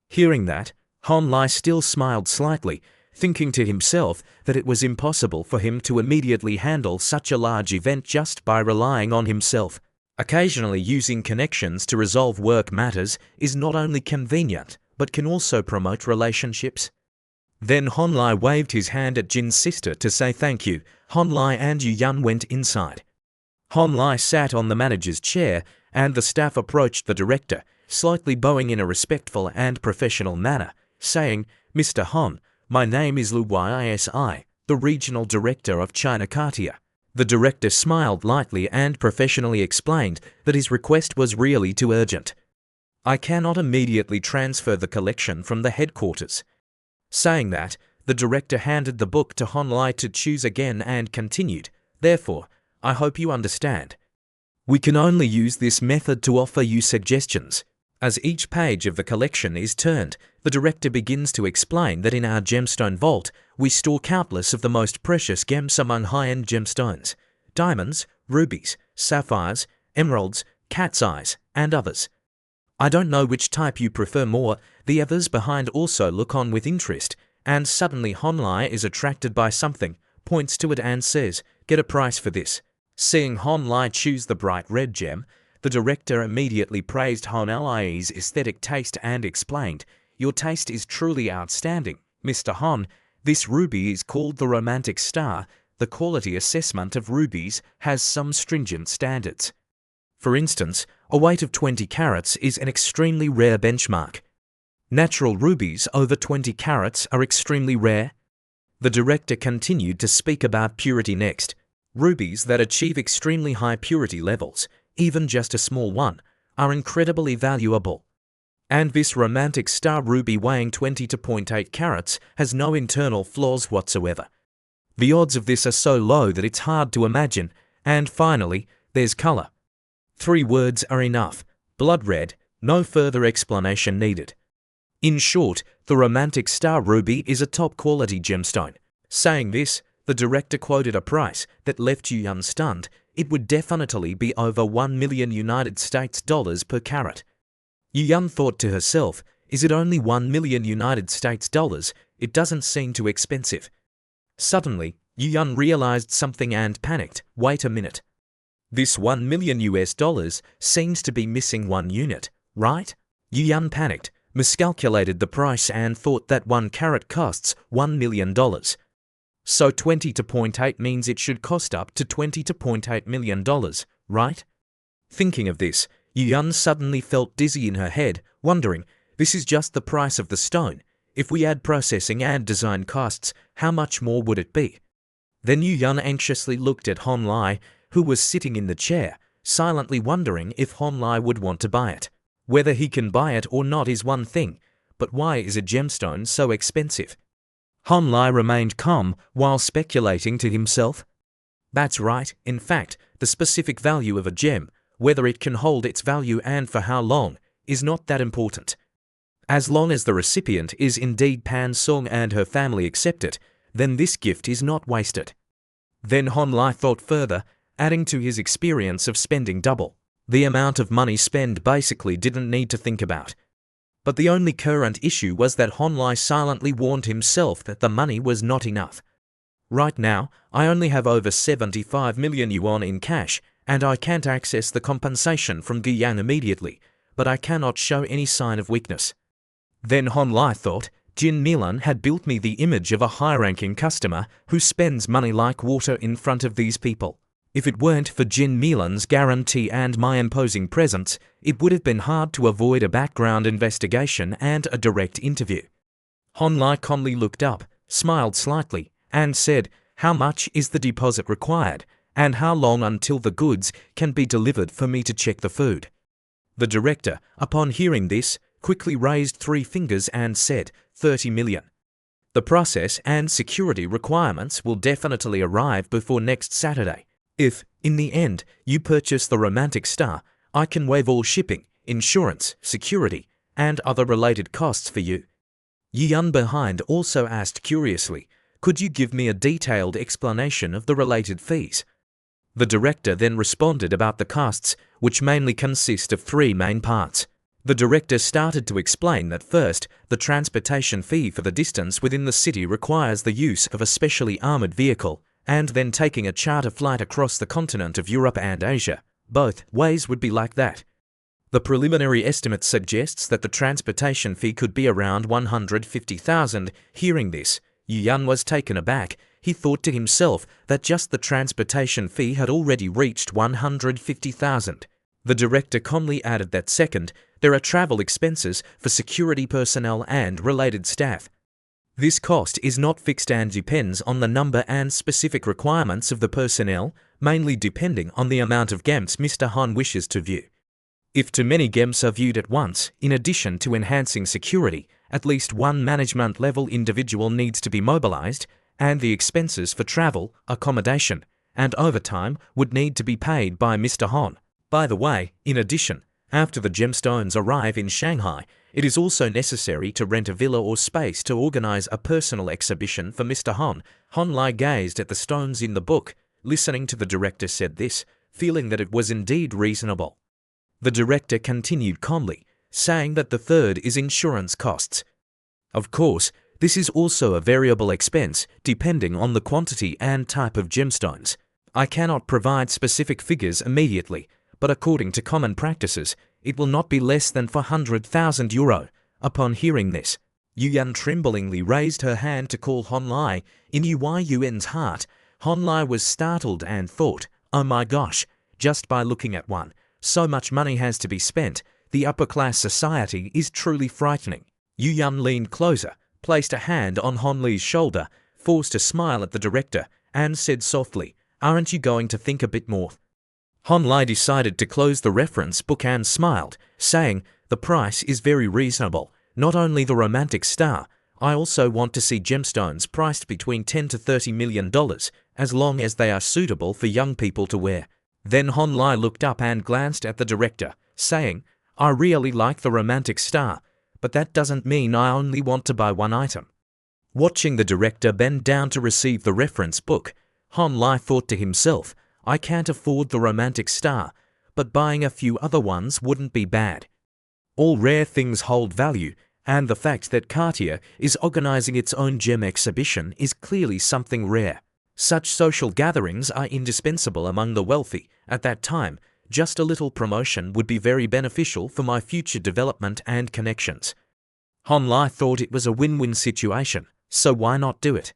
Hearing that, Hon Lai still smiled slightly, thinking to himself that it was impossible for him to immediately handle such a large event just by relying on himself. Occasionally using connections to resolve work matters is not only convenient, but can also promote relationships. Then Hon Lai waved his hand at Jin's sister to say thank you. Hon Lai and Yu Yan went inside. Hon Lai sat on the manager's chair, and the staff approached the director, slightly bowing in a respectful and professional manner, saying, "Mr. Han, my name is Lu Yisi, the regional director of China Cartier." The director smiled lightly and professionally explained that his request was really too urgent. "I cannot immediately transfer the collection from the headquarters." Saying that, the director handed the book to Hon Lai to choose again and continued, "Therefore, I hope you understand. We can only use this method to offer you suggestions." As each page of the collection is turned, the director begins to explain that in our gemstone vault, we store countless of the most precious gems among high-end gemstones: diamonds, rubies, sapphires, emeralds, cat's eyes, and others. "I don't know which type you prefer more." The others behind also look on with interest, and suddenly Hon Lai is attracted by something, points to it and says, "Get a price for this." Seeing Hon Lai choose the bright red gem, the director immediately praised Hon Lai's aesthetic taste and explained, "Your taste is truly outstanding, Mr. Han. This ruby is called the Romantic Star. The quality assessment of rubies has some stringent standards. For instance, a weight of 20 carats is an extremely rare benchmark. Natural rubies over 20 carats are extremely rare." The director continued to speak about purity next. "Rubies that achieve extremely high purity levels, even just a small one, are incredibly valuable. And this Romantic Star ruby weighing 20.8 carats has no internal flaws whatsoever. The odds of this are so low that it's hard to imagine. And finally, there's color. 3 words are enough: blood red, no further explanation needed. In short, the Romantic Star ruby is a top-quality gemstone." Saying this, the director quoted a price that left Yu Yan stunned. It would definitely be over $1 million US per carat. Yu Yan thought to herself, "Is it only $1 million US? It doesn't seem too expensive." Suddenly, Yu Yan realized something and panicked. "Wait a minute. This $1 million US seems to be missing one unit, right?" Yu Yan panicked, miscalculated the price and thought that 1 carat costs $1 million. So 20.8 means it should cost up to $20.8 million, right? Thinking of this, Yu Yan suddenly felt dizzy in her head, wondering, this is just the price of the stone. If we add processing and design costs, how much more would it be? Then Yu Yan anxiously looked at Hon Lai, who was sitting in the chair, silently wondering if Hon Lai would want to buy it. Whether he can buy it or not is one thing, but why is a gemstone so expensive? Hon Lai remained calm while speculating to himself. That's right. In fact, the specific value of a gem, whether it can hold its value and for how long, is not that important. As long as the recipient is indeed Pan Song and her family accept it, then this gift is not wasted. Then Hon Lai thought further, adding to his experience of spending double. The amount of money spent basically didn't need to think about. But the only current issue was that Hon Lai silently warned himself that the money was not enough. Right now, I only have over 75 million yuan in cash, and I can't access the compensation from Guiyang immediately, but I cannot show any sign of weakness. Then Hon Lai thought, Jin Milan had built me the image of a high-ranking customer who spends money like water in front of these people. If it weren't for Jin Milan's guarantee and my imposing presence, it would have been hard to avoid a background investigation and a direct interview. Hon Lai calmly looked up, smiled slightly, and said, "How much is the deposit required, and how long until the goods can be delivered for me to check the food?" The director, upon hearing this, quickly raised 3 fingers and said, 30 million. The process and security requirements will definitely arrive before next Saturday. If, in the end, you purchase the Romantic Star, I can waive all shipping, insurance, security, and other related costs for you. Yan behind also asked curiously, "Could you give me a detailed explanation of the related fees?" The director then responded about the costs, which mainly consist of 3 main parts. The director started to explain that first, the transportation fee for the distance within the city requires the use of a specially armored vehicle, and then taking a charter flight across the continent of Europe and Asia. Both ways would be like that. The preliminary estimate suggests that the transportation fee could be around 150,000. Hearing this, Yuan was taken aback. He thought to himself that just the transportation fee had already reached 150,000. The director calmly added that second, there are travel expenses for security personnel and related staff. This cost is not fixed and depends on the number and specific requirements of the personnel, mainly depending on the amount of gems Mr. Han wishes to view. If too many gems are viewed at once, in addition to enhancing security, at least one management-level individual needs to be mobilized, and the expenses for travel, accommodation, and overtime would need to be paid by Mr. Han. By the way, in addition, after the gemstones arrive in Shanghai, it is also necessary to rent a villa or space to organize a personal exhibition for Mr. Han. Hon Lai gazed at the stones in the book, listening to the director said this, feeling that it was indeed reasonable. The director continued calmly, saying that the third is insurance costs. Of course, this is also a variable expense, depending on the quantity and type of gemstones. I cannot provide specific figures immediately, but according to common practices, it will not be less than 400,000 euro. Upon hearing this, Yuan tremblingly raised her hand to call Hon Lai. In Yuan's heart, Hon Lai was startled and thought, "Oh my gosh, just by looking at one, so much money has to be spent. The upper-class society is truly frightening." Yuan leaned closer, placed a hand on Hon Lai's shoulder, forced a smile at the director, and said softly, "Aren't you going to think a bit more?" Hon Lai decided to close the reference book and smiled, saying, "The price is very reasonable. Not only the Romantic Star, I also want to see gemstones priced between $10 to $30 million, as long as they are suitable for young people to wear." Then Hon Lai looked up and glanced at the director, saying, "I really like the Romantic Star, but that doesn't mean I only want to buy one item." Watching the director bend down to receive the reference book, Hon Lai thought to himself, "I can't afford the Romantic Star, but buying a few other ones wouldn't be bad." All rare things hold value, and the fact that Cartier is organizing its own gem exhibition is clearly something rare. Such social gatherings are indispensable among the wealthy. At that time, just a little promotion would be very beneficial for my future development and connections. Hon Lai thought it was a win-win situation, so why not do it?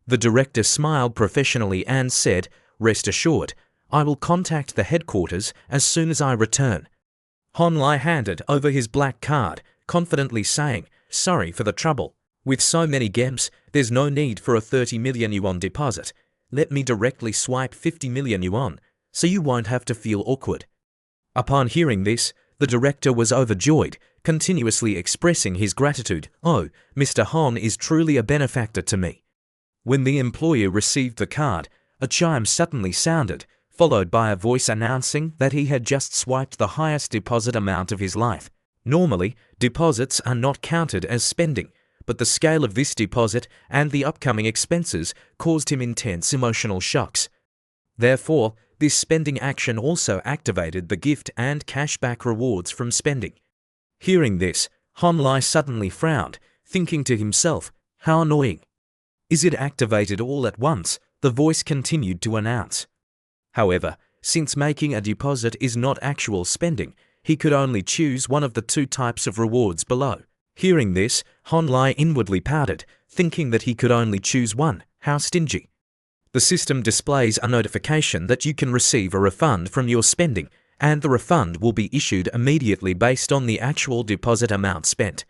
The director smiled professionally and said, "Rest assured, I will contact the headquarters as soon as I return." Hon Lai handed over his black card, confidently saying, "Sorry for the trouble. With so many gems, there's no need for a 30 million yuan deposit. Let me directly swipe 50 million yuan, so you won't have to feel awkward." Upon hearing this, the director was overjoyed, continuously expressing his gratitude. "Oh, Mr. Han is truly a benefactor to me." When the employee received the card, A chime suddenly sounded, followed by a voice announcing that he had just swiped the highest deposit amount of his life. Normally, deposits are not counted as spending, but the scale of this deposit and the upcoming expenses caused him intense emotional shocks. Therefore, this spending action also activated the gift and cashback rewards from spending. Hearing this, Honlai suddenly frowned, thinking to himself, how annoying. Is it activated all at once? The voice continued to announce. However, since making a deposit is not actual spending, he could only choose one of the two types of rewards below. Hearing this, Honlai inwardly pouted, thinking that he could only choose one. How stingy. The system displays a notification that you can receive a refund from your spending, and the refund will be issued immediately based on the actual deposit amount spent.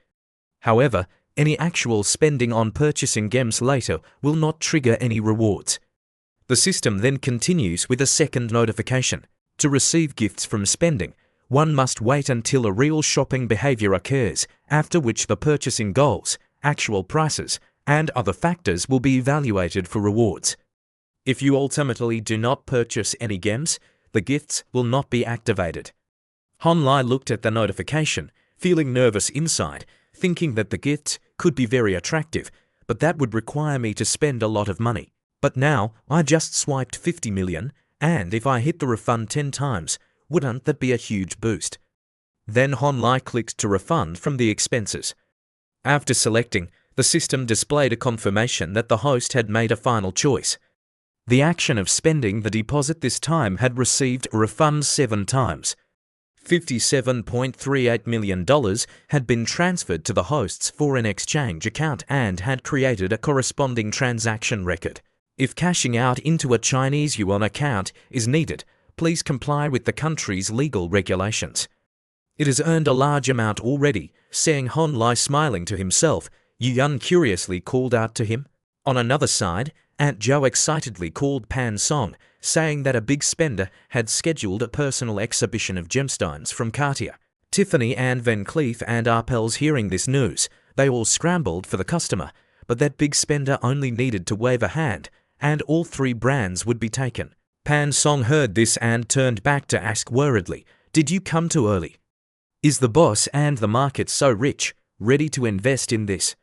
However, any actual spending on purchasing gems later will not trigger any rewards. The system then continues with a second notification. To receive gifts from spending, one must wait until a real shopping behavior occurs, after which the purchasing goals, actual prices, and other factors will be evaluated for rewards. If you ultimately do not purchase any gems, the gifts will not be activated. Honlai looked at the notification, feeling nervous inside, thinking that the gifts could be very attractive, but that would require me to spend a lot of money. But now, I just swiped 50 million, and if I hit the refund 10 times, wouldn't that be a huge boost? Then Honlai clicked to refund from the expenses. After selecting, the system displayed a confirmation that the host had made a final choice. The action of spending the deposit this time had received a refund 7 times. $57.38 million had been transferred to the host's foreign exchange account and had created a corresponding transaction record. If cashing out into a Chinese yuan account is needed, please comply with the country's legal regulations. It has earned a large amount already, saying Honlai smiling to himself. Yuan curiously called out to him. On another side, Aunt Zhou excitedly called Pan Song, saying that a big spender had scheduled a personal exhibition of gemstones from Cartier. Tiffany and Van Cleef and Arpels hearing this news, they all scrambled for the customer, but that big spender only needed to wave a hand, and all 3 brands would be taken. Pan Song heard this and turned back to ask worriedly, "Did you come too early? Is the boss and the market so rich, ready to invest in this?"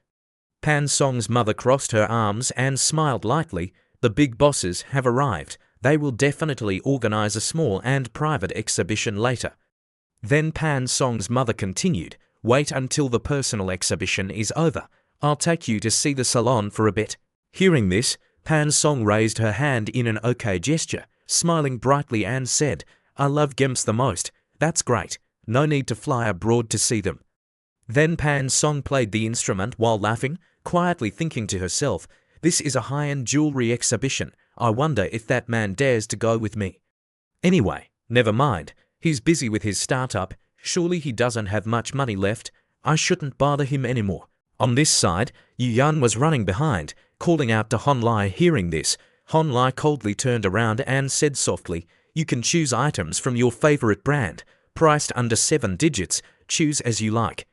Pan Song's mother crossed her arms and smiled lightly. "The big bosses have arrived. They will definitely organize a small and private exhibition later." Then Pan Song's mother continued, "Wait until the personal exhibition is over. I'll take you to see the salon for a bit." Hearing this, Pan Song raised her hand in an okay gesture, smiling brightly and said, "I love gems the most. That's great. No need to fly abroad to see them." Then Pan Song played the instrument while laughing, quietly thinking to herself, "This is a high-end jewelry exhibition. I wonder if that man dares to go with me. Anyway, never mind. He's busy with his startup. Surely he doesn't have much money left. I shouldn't bother him anymore." On this side, Yuan was running behind, calling out to Honlai. Hearing this, Honlai coldly turned around and said softly, "You can choose items from your favorite brand, priced under 7 digits. Choose as you like.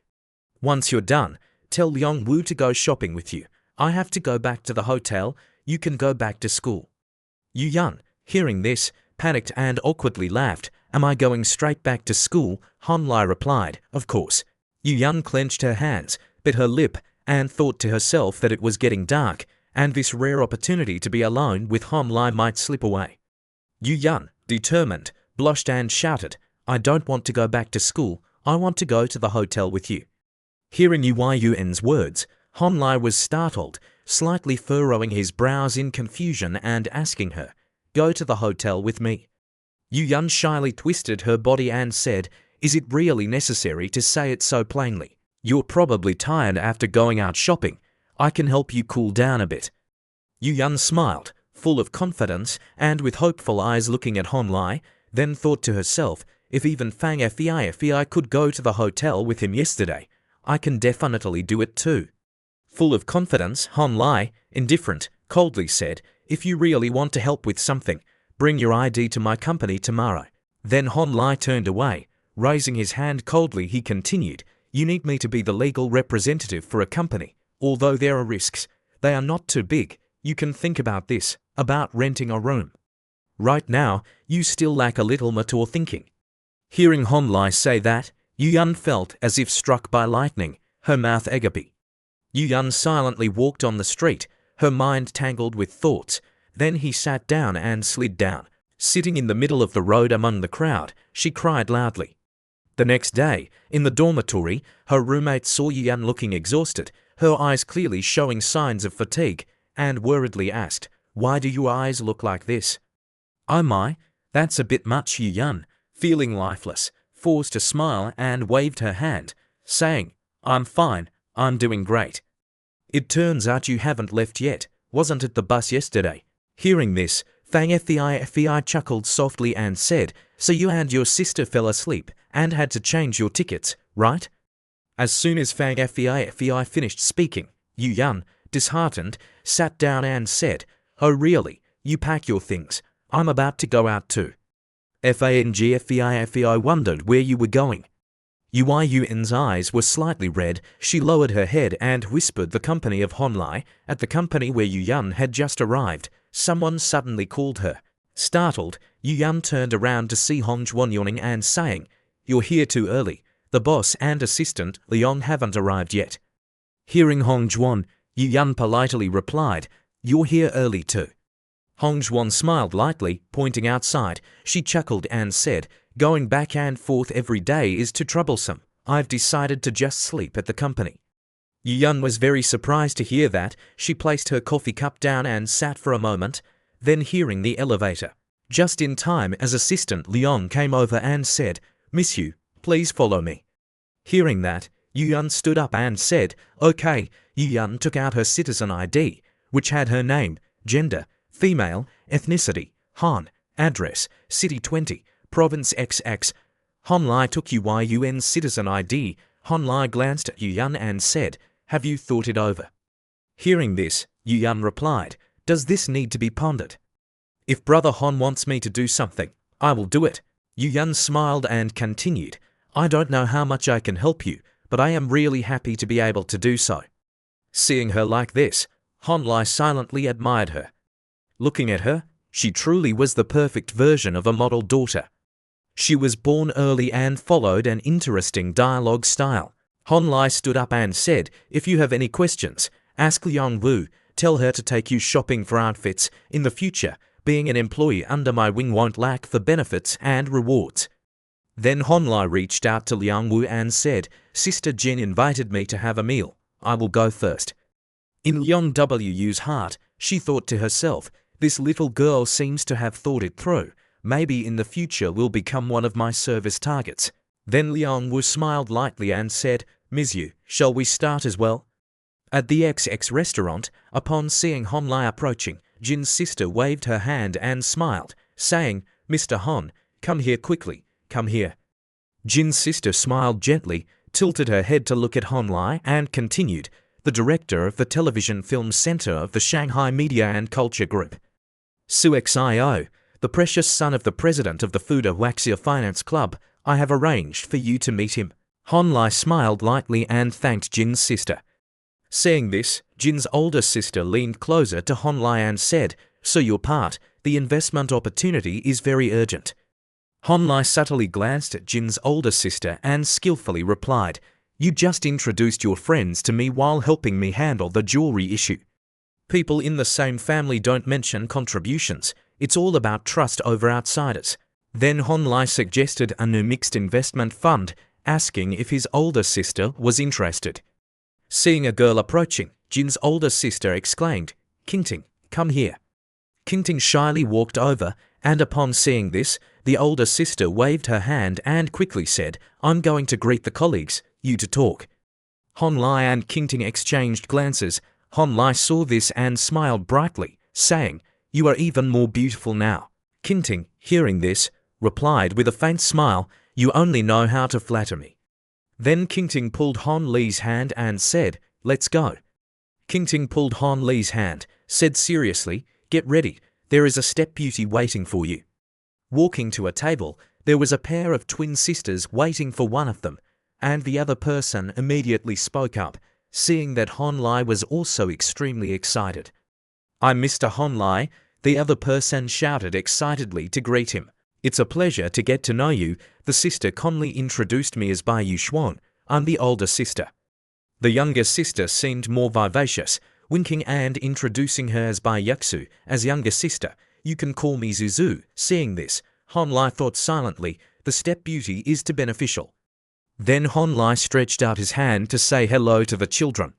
Once you're done, tell Liang Wu to go shopping with you. I have to go back to the hotel. You can go back to school." Yuan, hearing this, panicked and awkwardly laughed. "Am I going straight back to school?" Honlai replied, "Of course." Yuan clenched her hands, bit her lip, and thought to herself that it was getting dark, and this rare opportunity to be alone with Honlai might slip away. Yuan, determined, blushed and shouted, "I don't want to go back to school. I want to go to the hotel with you." Hearing Yuan's words, Honlai was startled, slightly furrowing his brows in confusion and asking her, "Go to the hotel with me?" Yuan shyly twisted her body and said, "Is it really necessary to say it so plainly? You're probably tired after going out shopping. I can help you cool down a bit." Yuan smiled, full of confidence and with hopeful eyes looking at Honlai, then thought to herself, "If even Fang Fei could go to the hotel with him yesterday, I can definitely do it too." Full of confidence, Honlai, indifferent, coldly said, "If you really want to help with something, bring your ID to my company tomorrow." Then Honlai turned away. Raising his hand coldly, he continued, "You need me to be the legal representative for a company. Although there are risks, they are not too big. You can think about this." about renting a room. Right now, you still lack a little mature thinking. Hearing Hon Lai say that, Yu Yun felt as if struck by lightning, her mouth agape. Yu Yun silently walked on the street, her mind tangled with thoughts. Then he sat down and slid down. Sitting in the middle of the road among the crowd, she cried loudly. The next day, in the dormitory, her roommate saw Yu Yun looking exhausted, her eyes clearly showing signs of fatigue, and worriedly asked, "Why do your eyes look like this?" "Oh my, that's a bit much." Yu Yun, feeling lifeless, forced a smile and waved her hand, saying, "I'm fine, I'm doing great." "It turns out you haven't left yet. Wasn't it the bus yesterday?" Hearing this, Fang Fei chuckled softly and said, "So you and your sister fell asleep and had to change your tickets, right?" As soon as Fang Fei finished speaking, Yu Yun, disheartened, sat down and said, "Oh really, you pack your things. I'm about to go out too." Fang Fei wondered where you were going. Yun's eyes were slightly red. She lowered her head and whispered the company of Hon Lai. At the company where Yu Yun had just arrived, someone suddenly called her. Startled, Yu Yun turned around to see Hong Juan yawning and saying, "You're here too early. The boss and assistant, Liang, haven't arrived yet." Hearing Hong Juan, Yu Yun politely replied, "You're here early too." Hong Juan smiled lightly, pointing outside. She chuckled and said, "Going back and forth every day is too troublesome. I've decided to just sleep at the company." Yu Yun was very surprised to hear that. She placed her coffee cup down and sat for a moment, then hearing the elevator. Just in time as assistant Liang came over and said, "Miss Yu, please follow me." Hearing that, Yu Yun stood up and said, "Okay." Yu Yun took out her citizen ID, which had her name, gender, female, ethnicity, Han, address, city 20, province XX. Hon Lai took Yun's citizen ID. Hon Lai glanced at Yu Yun and said, "Have you thought it over?" Hearing this, Yu Yun replied, "Does this need to be pondered? If Brother Hon wants me to do something, I will do it." Yu Yun smiled and continued, "I don't know how much I can help you, but I am really happy to be able to do so." Seeing her like this, Hon Lai silently admired her. Looking at her, she truly was the perfect version of a model daughter. She was born early and followed an interesting dialogue style. Hon Lai stood up and said, "If you have any questions, ask Liang Wu. Tell her to take you shopping for outfits. In the future, being an employee under my wing won't lack for benefits and rewards." Then Hon Lai reached out to Liang Wu and said, "Sister Jin invited me to have a meal. I will go first." In Liang Wu's heart, she thought to herself, "This little girl seems to have thought it through. Maybe in the future will become one of my service targets." Then Liang Wu smiled lightly and said, "Ms. Yu, shall we start as well?" At the XX restaurant, upon seeing Hon Lai approaching, Jin's sister waved her hand and smiled, saying, "Mr. Hon, come here quickly, come here." Jin's sister smiled gently, tilted her head to look at Hon Lai, and continued, "The director of the Television Film Center of the Shanghai Media and Culture Group. Suxio, the precious son of the president of the Fuda Waxia Finance Club. I have arranged for you to meet him." Hon Lai smiled lightly and thanked Jin's sister. Saying this, Jin's older sister leaned closer to Hon Lai and said, "So your part, the investment opportunity is very urgent." Hon Lai subtly glanced at Jin's older sister and skillfully replied, "You just introduced your friends to me while helping me handle the jewelry issue. People in the same family don't mention contributions. It's all about trust over outsiders." Then Hon Lai suggested a new mixed investment fund, asking if his older sister was interested. Seeing a girl approaching, Jin's older sister exclaimed, "Qingting, come here." Qingting shyly walked over, and upon seeing this, the older sister waved her hand and quickly said, "I'm going to greet the colleagues, you to talk." Hon Lai and Qingting exchanged glances. Hon Lai saw this and smiled brightly, saying, "You are even more beautiful now." Qingting, hearing this, replied with a faint smile, "You only know how to flatter me." Then Qingting pulled Hon Li's hand and said, "Let's go." Qingting pulled Hon Li's hand, said seriously, "Get ready, there is a step beauty waiting for you." Walking to a table, there was a pair of twin sisters waiting for one of them, and the other person immediately spoke up, seeing that Hon Lai was also extremely excited. "I'm Mr. Hon Lai. The other person shouted excitedly to greet him. It's a pleasure to get to know you. The sister calmly introduced me as Bai Yuxuan. I'm the older sister. The younger sister seemed more vivacious, winking and introducing her as Bai Yuxu, as younger sister. You can call me Zuzu. Seeing this, Hon Lai thought silently, the step beauty is too beneficial. Then Hon Lai stretched out his hand to say hello to the children.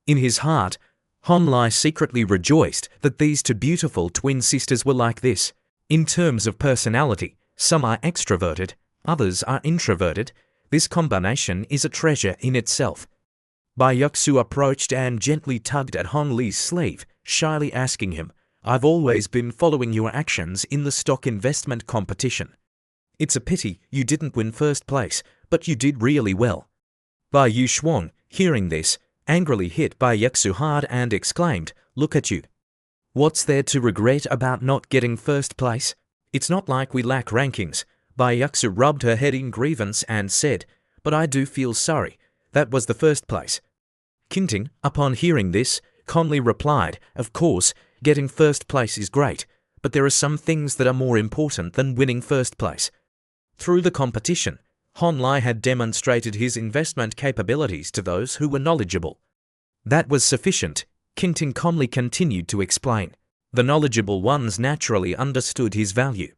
In his heart, Hon Lai secretly rejoiced that these two beautiful twin sisters were like this. In terms of personality, some are extroverted, others are introverted. This combination is a treasure in itself. Bai Yuxu approached and gently tugged at Hon Lai's sleeve, shyly asking him, I've always been following your actions in the stock investment competition. It's a pity you didn't win first place, but you did really well. Bai Yuxuan, hearing this, angrily hit Bai Yuxu hard and exclaimed, Look at you. What's there to regret about not getting first place? It's not like we lack rankings. Bai Yuxu rubbed her head in grievance and said, But I do feel sorry. That was the first place. Qingting, upon hearing this, calmly replied, Of course, getting first place is great, but there are some things that are more important than winning first place. Through the competition, Hon Lai had demonstrated his investment capabilities to those who were knowledgeable. That was sufficient. Qingting calmly continued to explain. The knowledgeable ones naturally understood his value.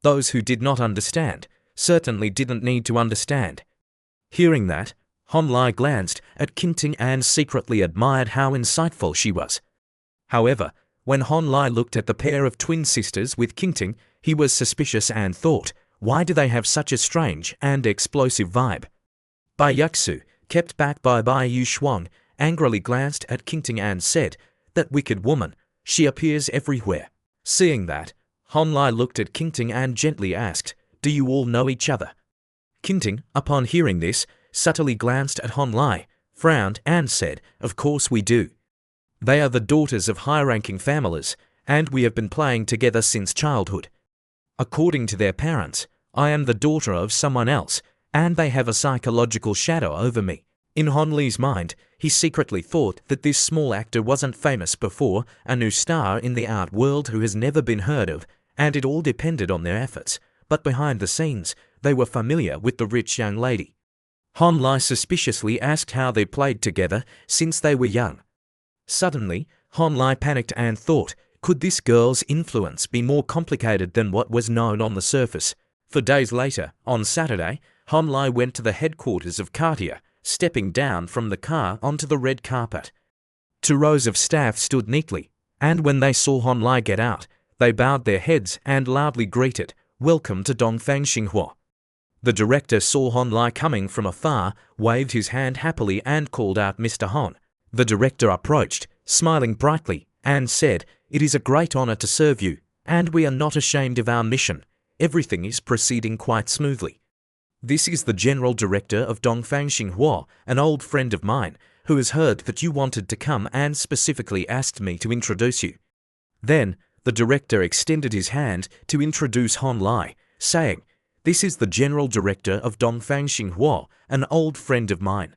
Those who did not understand certainly didn't need to understand. Hearing that, Hon Lai glanced at Qingting and secretly admired how insightful she was. However, when Hon Lai looked at the pair of twin sisters with Qingting, he was suspicious and thought, why do they have such a strange and explosive vibe? Bai Yuxu, kept back by Bai Yuxuan, angrily glanced at Qingting and said, That wicked woman, she appears everywhere. Seeing that, Hon Lai looked at Qingting and gently asked, Do you all know each other? Qingting, upon hearing this, subtly glanced at Hon Lai, frowned and said, Of course we do. They are the daughters of high-ranking families, and we have been playing together since childhood. According to their parents, I am the daughter of someone else, and they have a psychological shadow over me. In Hon Lai's mind, he secretly thought that this small actor wasn't famous before, a new star in the art world who has never been heard of, and it all depended on their efforts, but behind the scenes, they were familiar with the rich young lady. Hon Lai suspiciously asked how they played together since they were young. Suddenly, Hon Lai panicked and thought, could this girl's influence be more complicated than what was known on the surface? For days later, on Saturday, Hon Lai went to the headquarters of Cartier, stepping down from the car onto the red carpet. 2 rows of staff stood neatly, and when they saw Hon Lai get out, they bowed their heads and loudly greeted, Welcome to Dongfang Xinhua. The director saw Hon Lai coming from afar, waved his hand happily and called out Mr. Hon. The director approached, smiling brightly, and said, It is a great honor to serve you, and we are not ashamed of our mission. Everything is proceeding quite smoothly. This is the general director of Dongfang Xinhua, an old friend of mine, who has heard that you wanted to come and specifically asked me to introduce you. Then, the director extended his hand to introduce Hon Lai, saying, This is the general director of Dongfang Xinhua, an old friend of mine.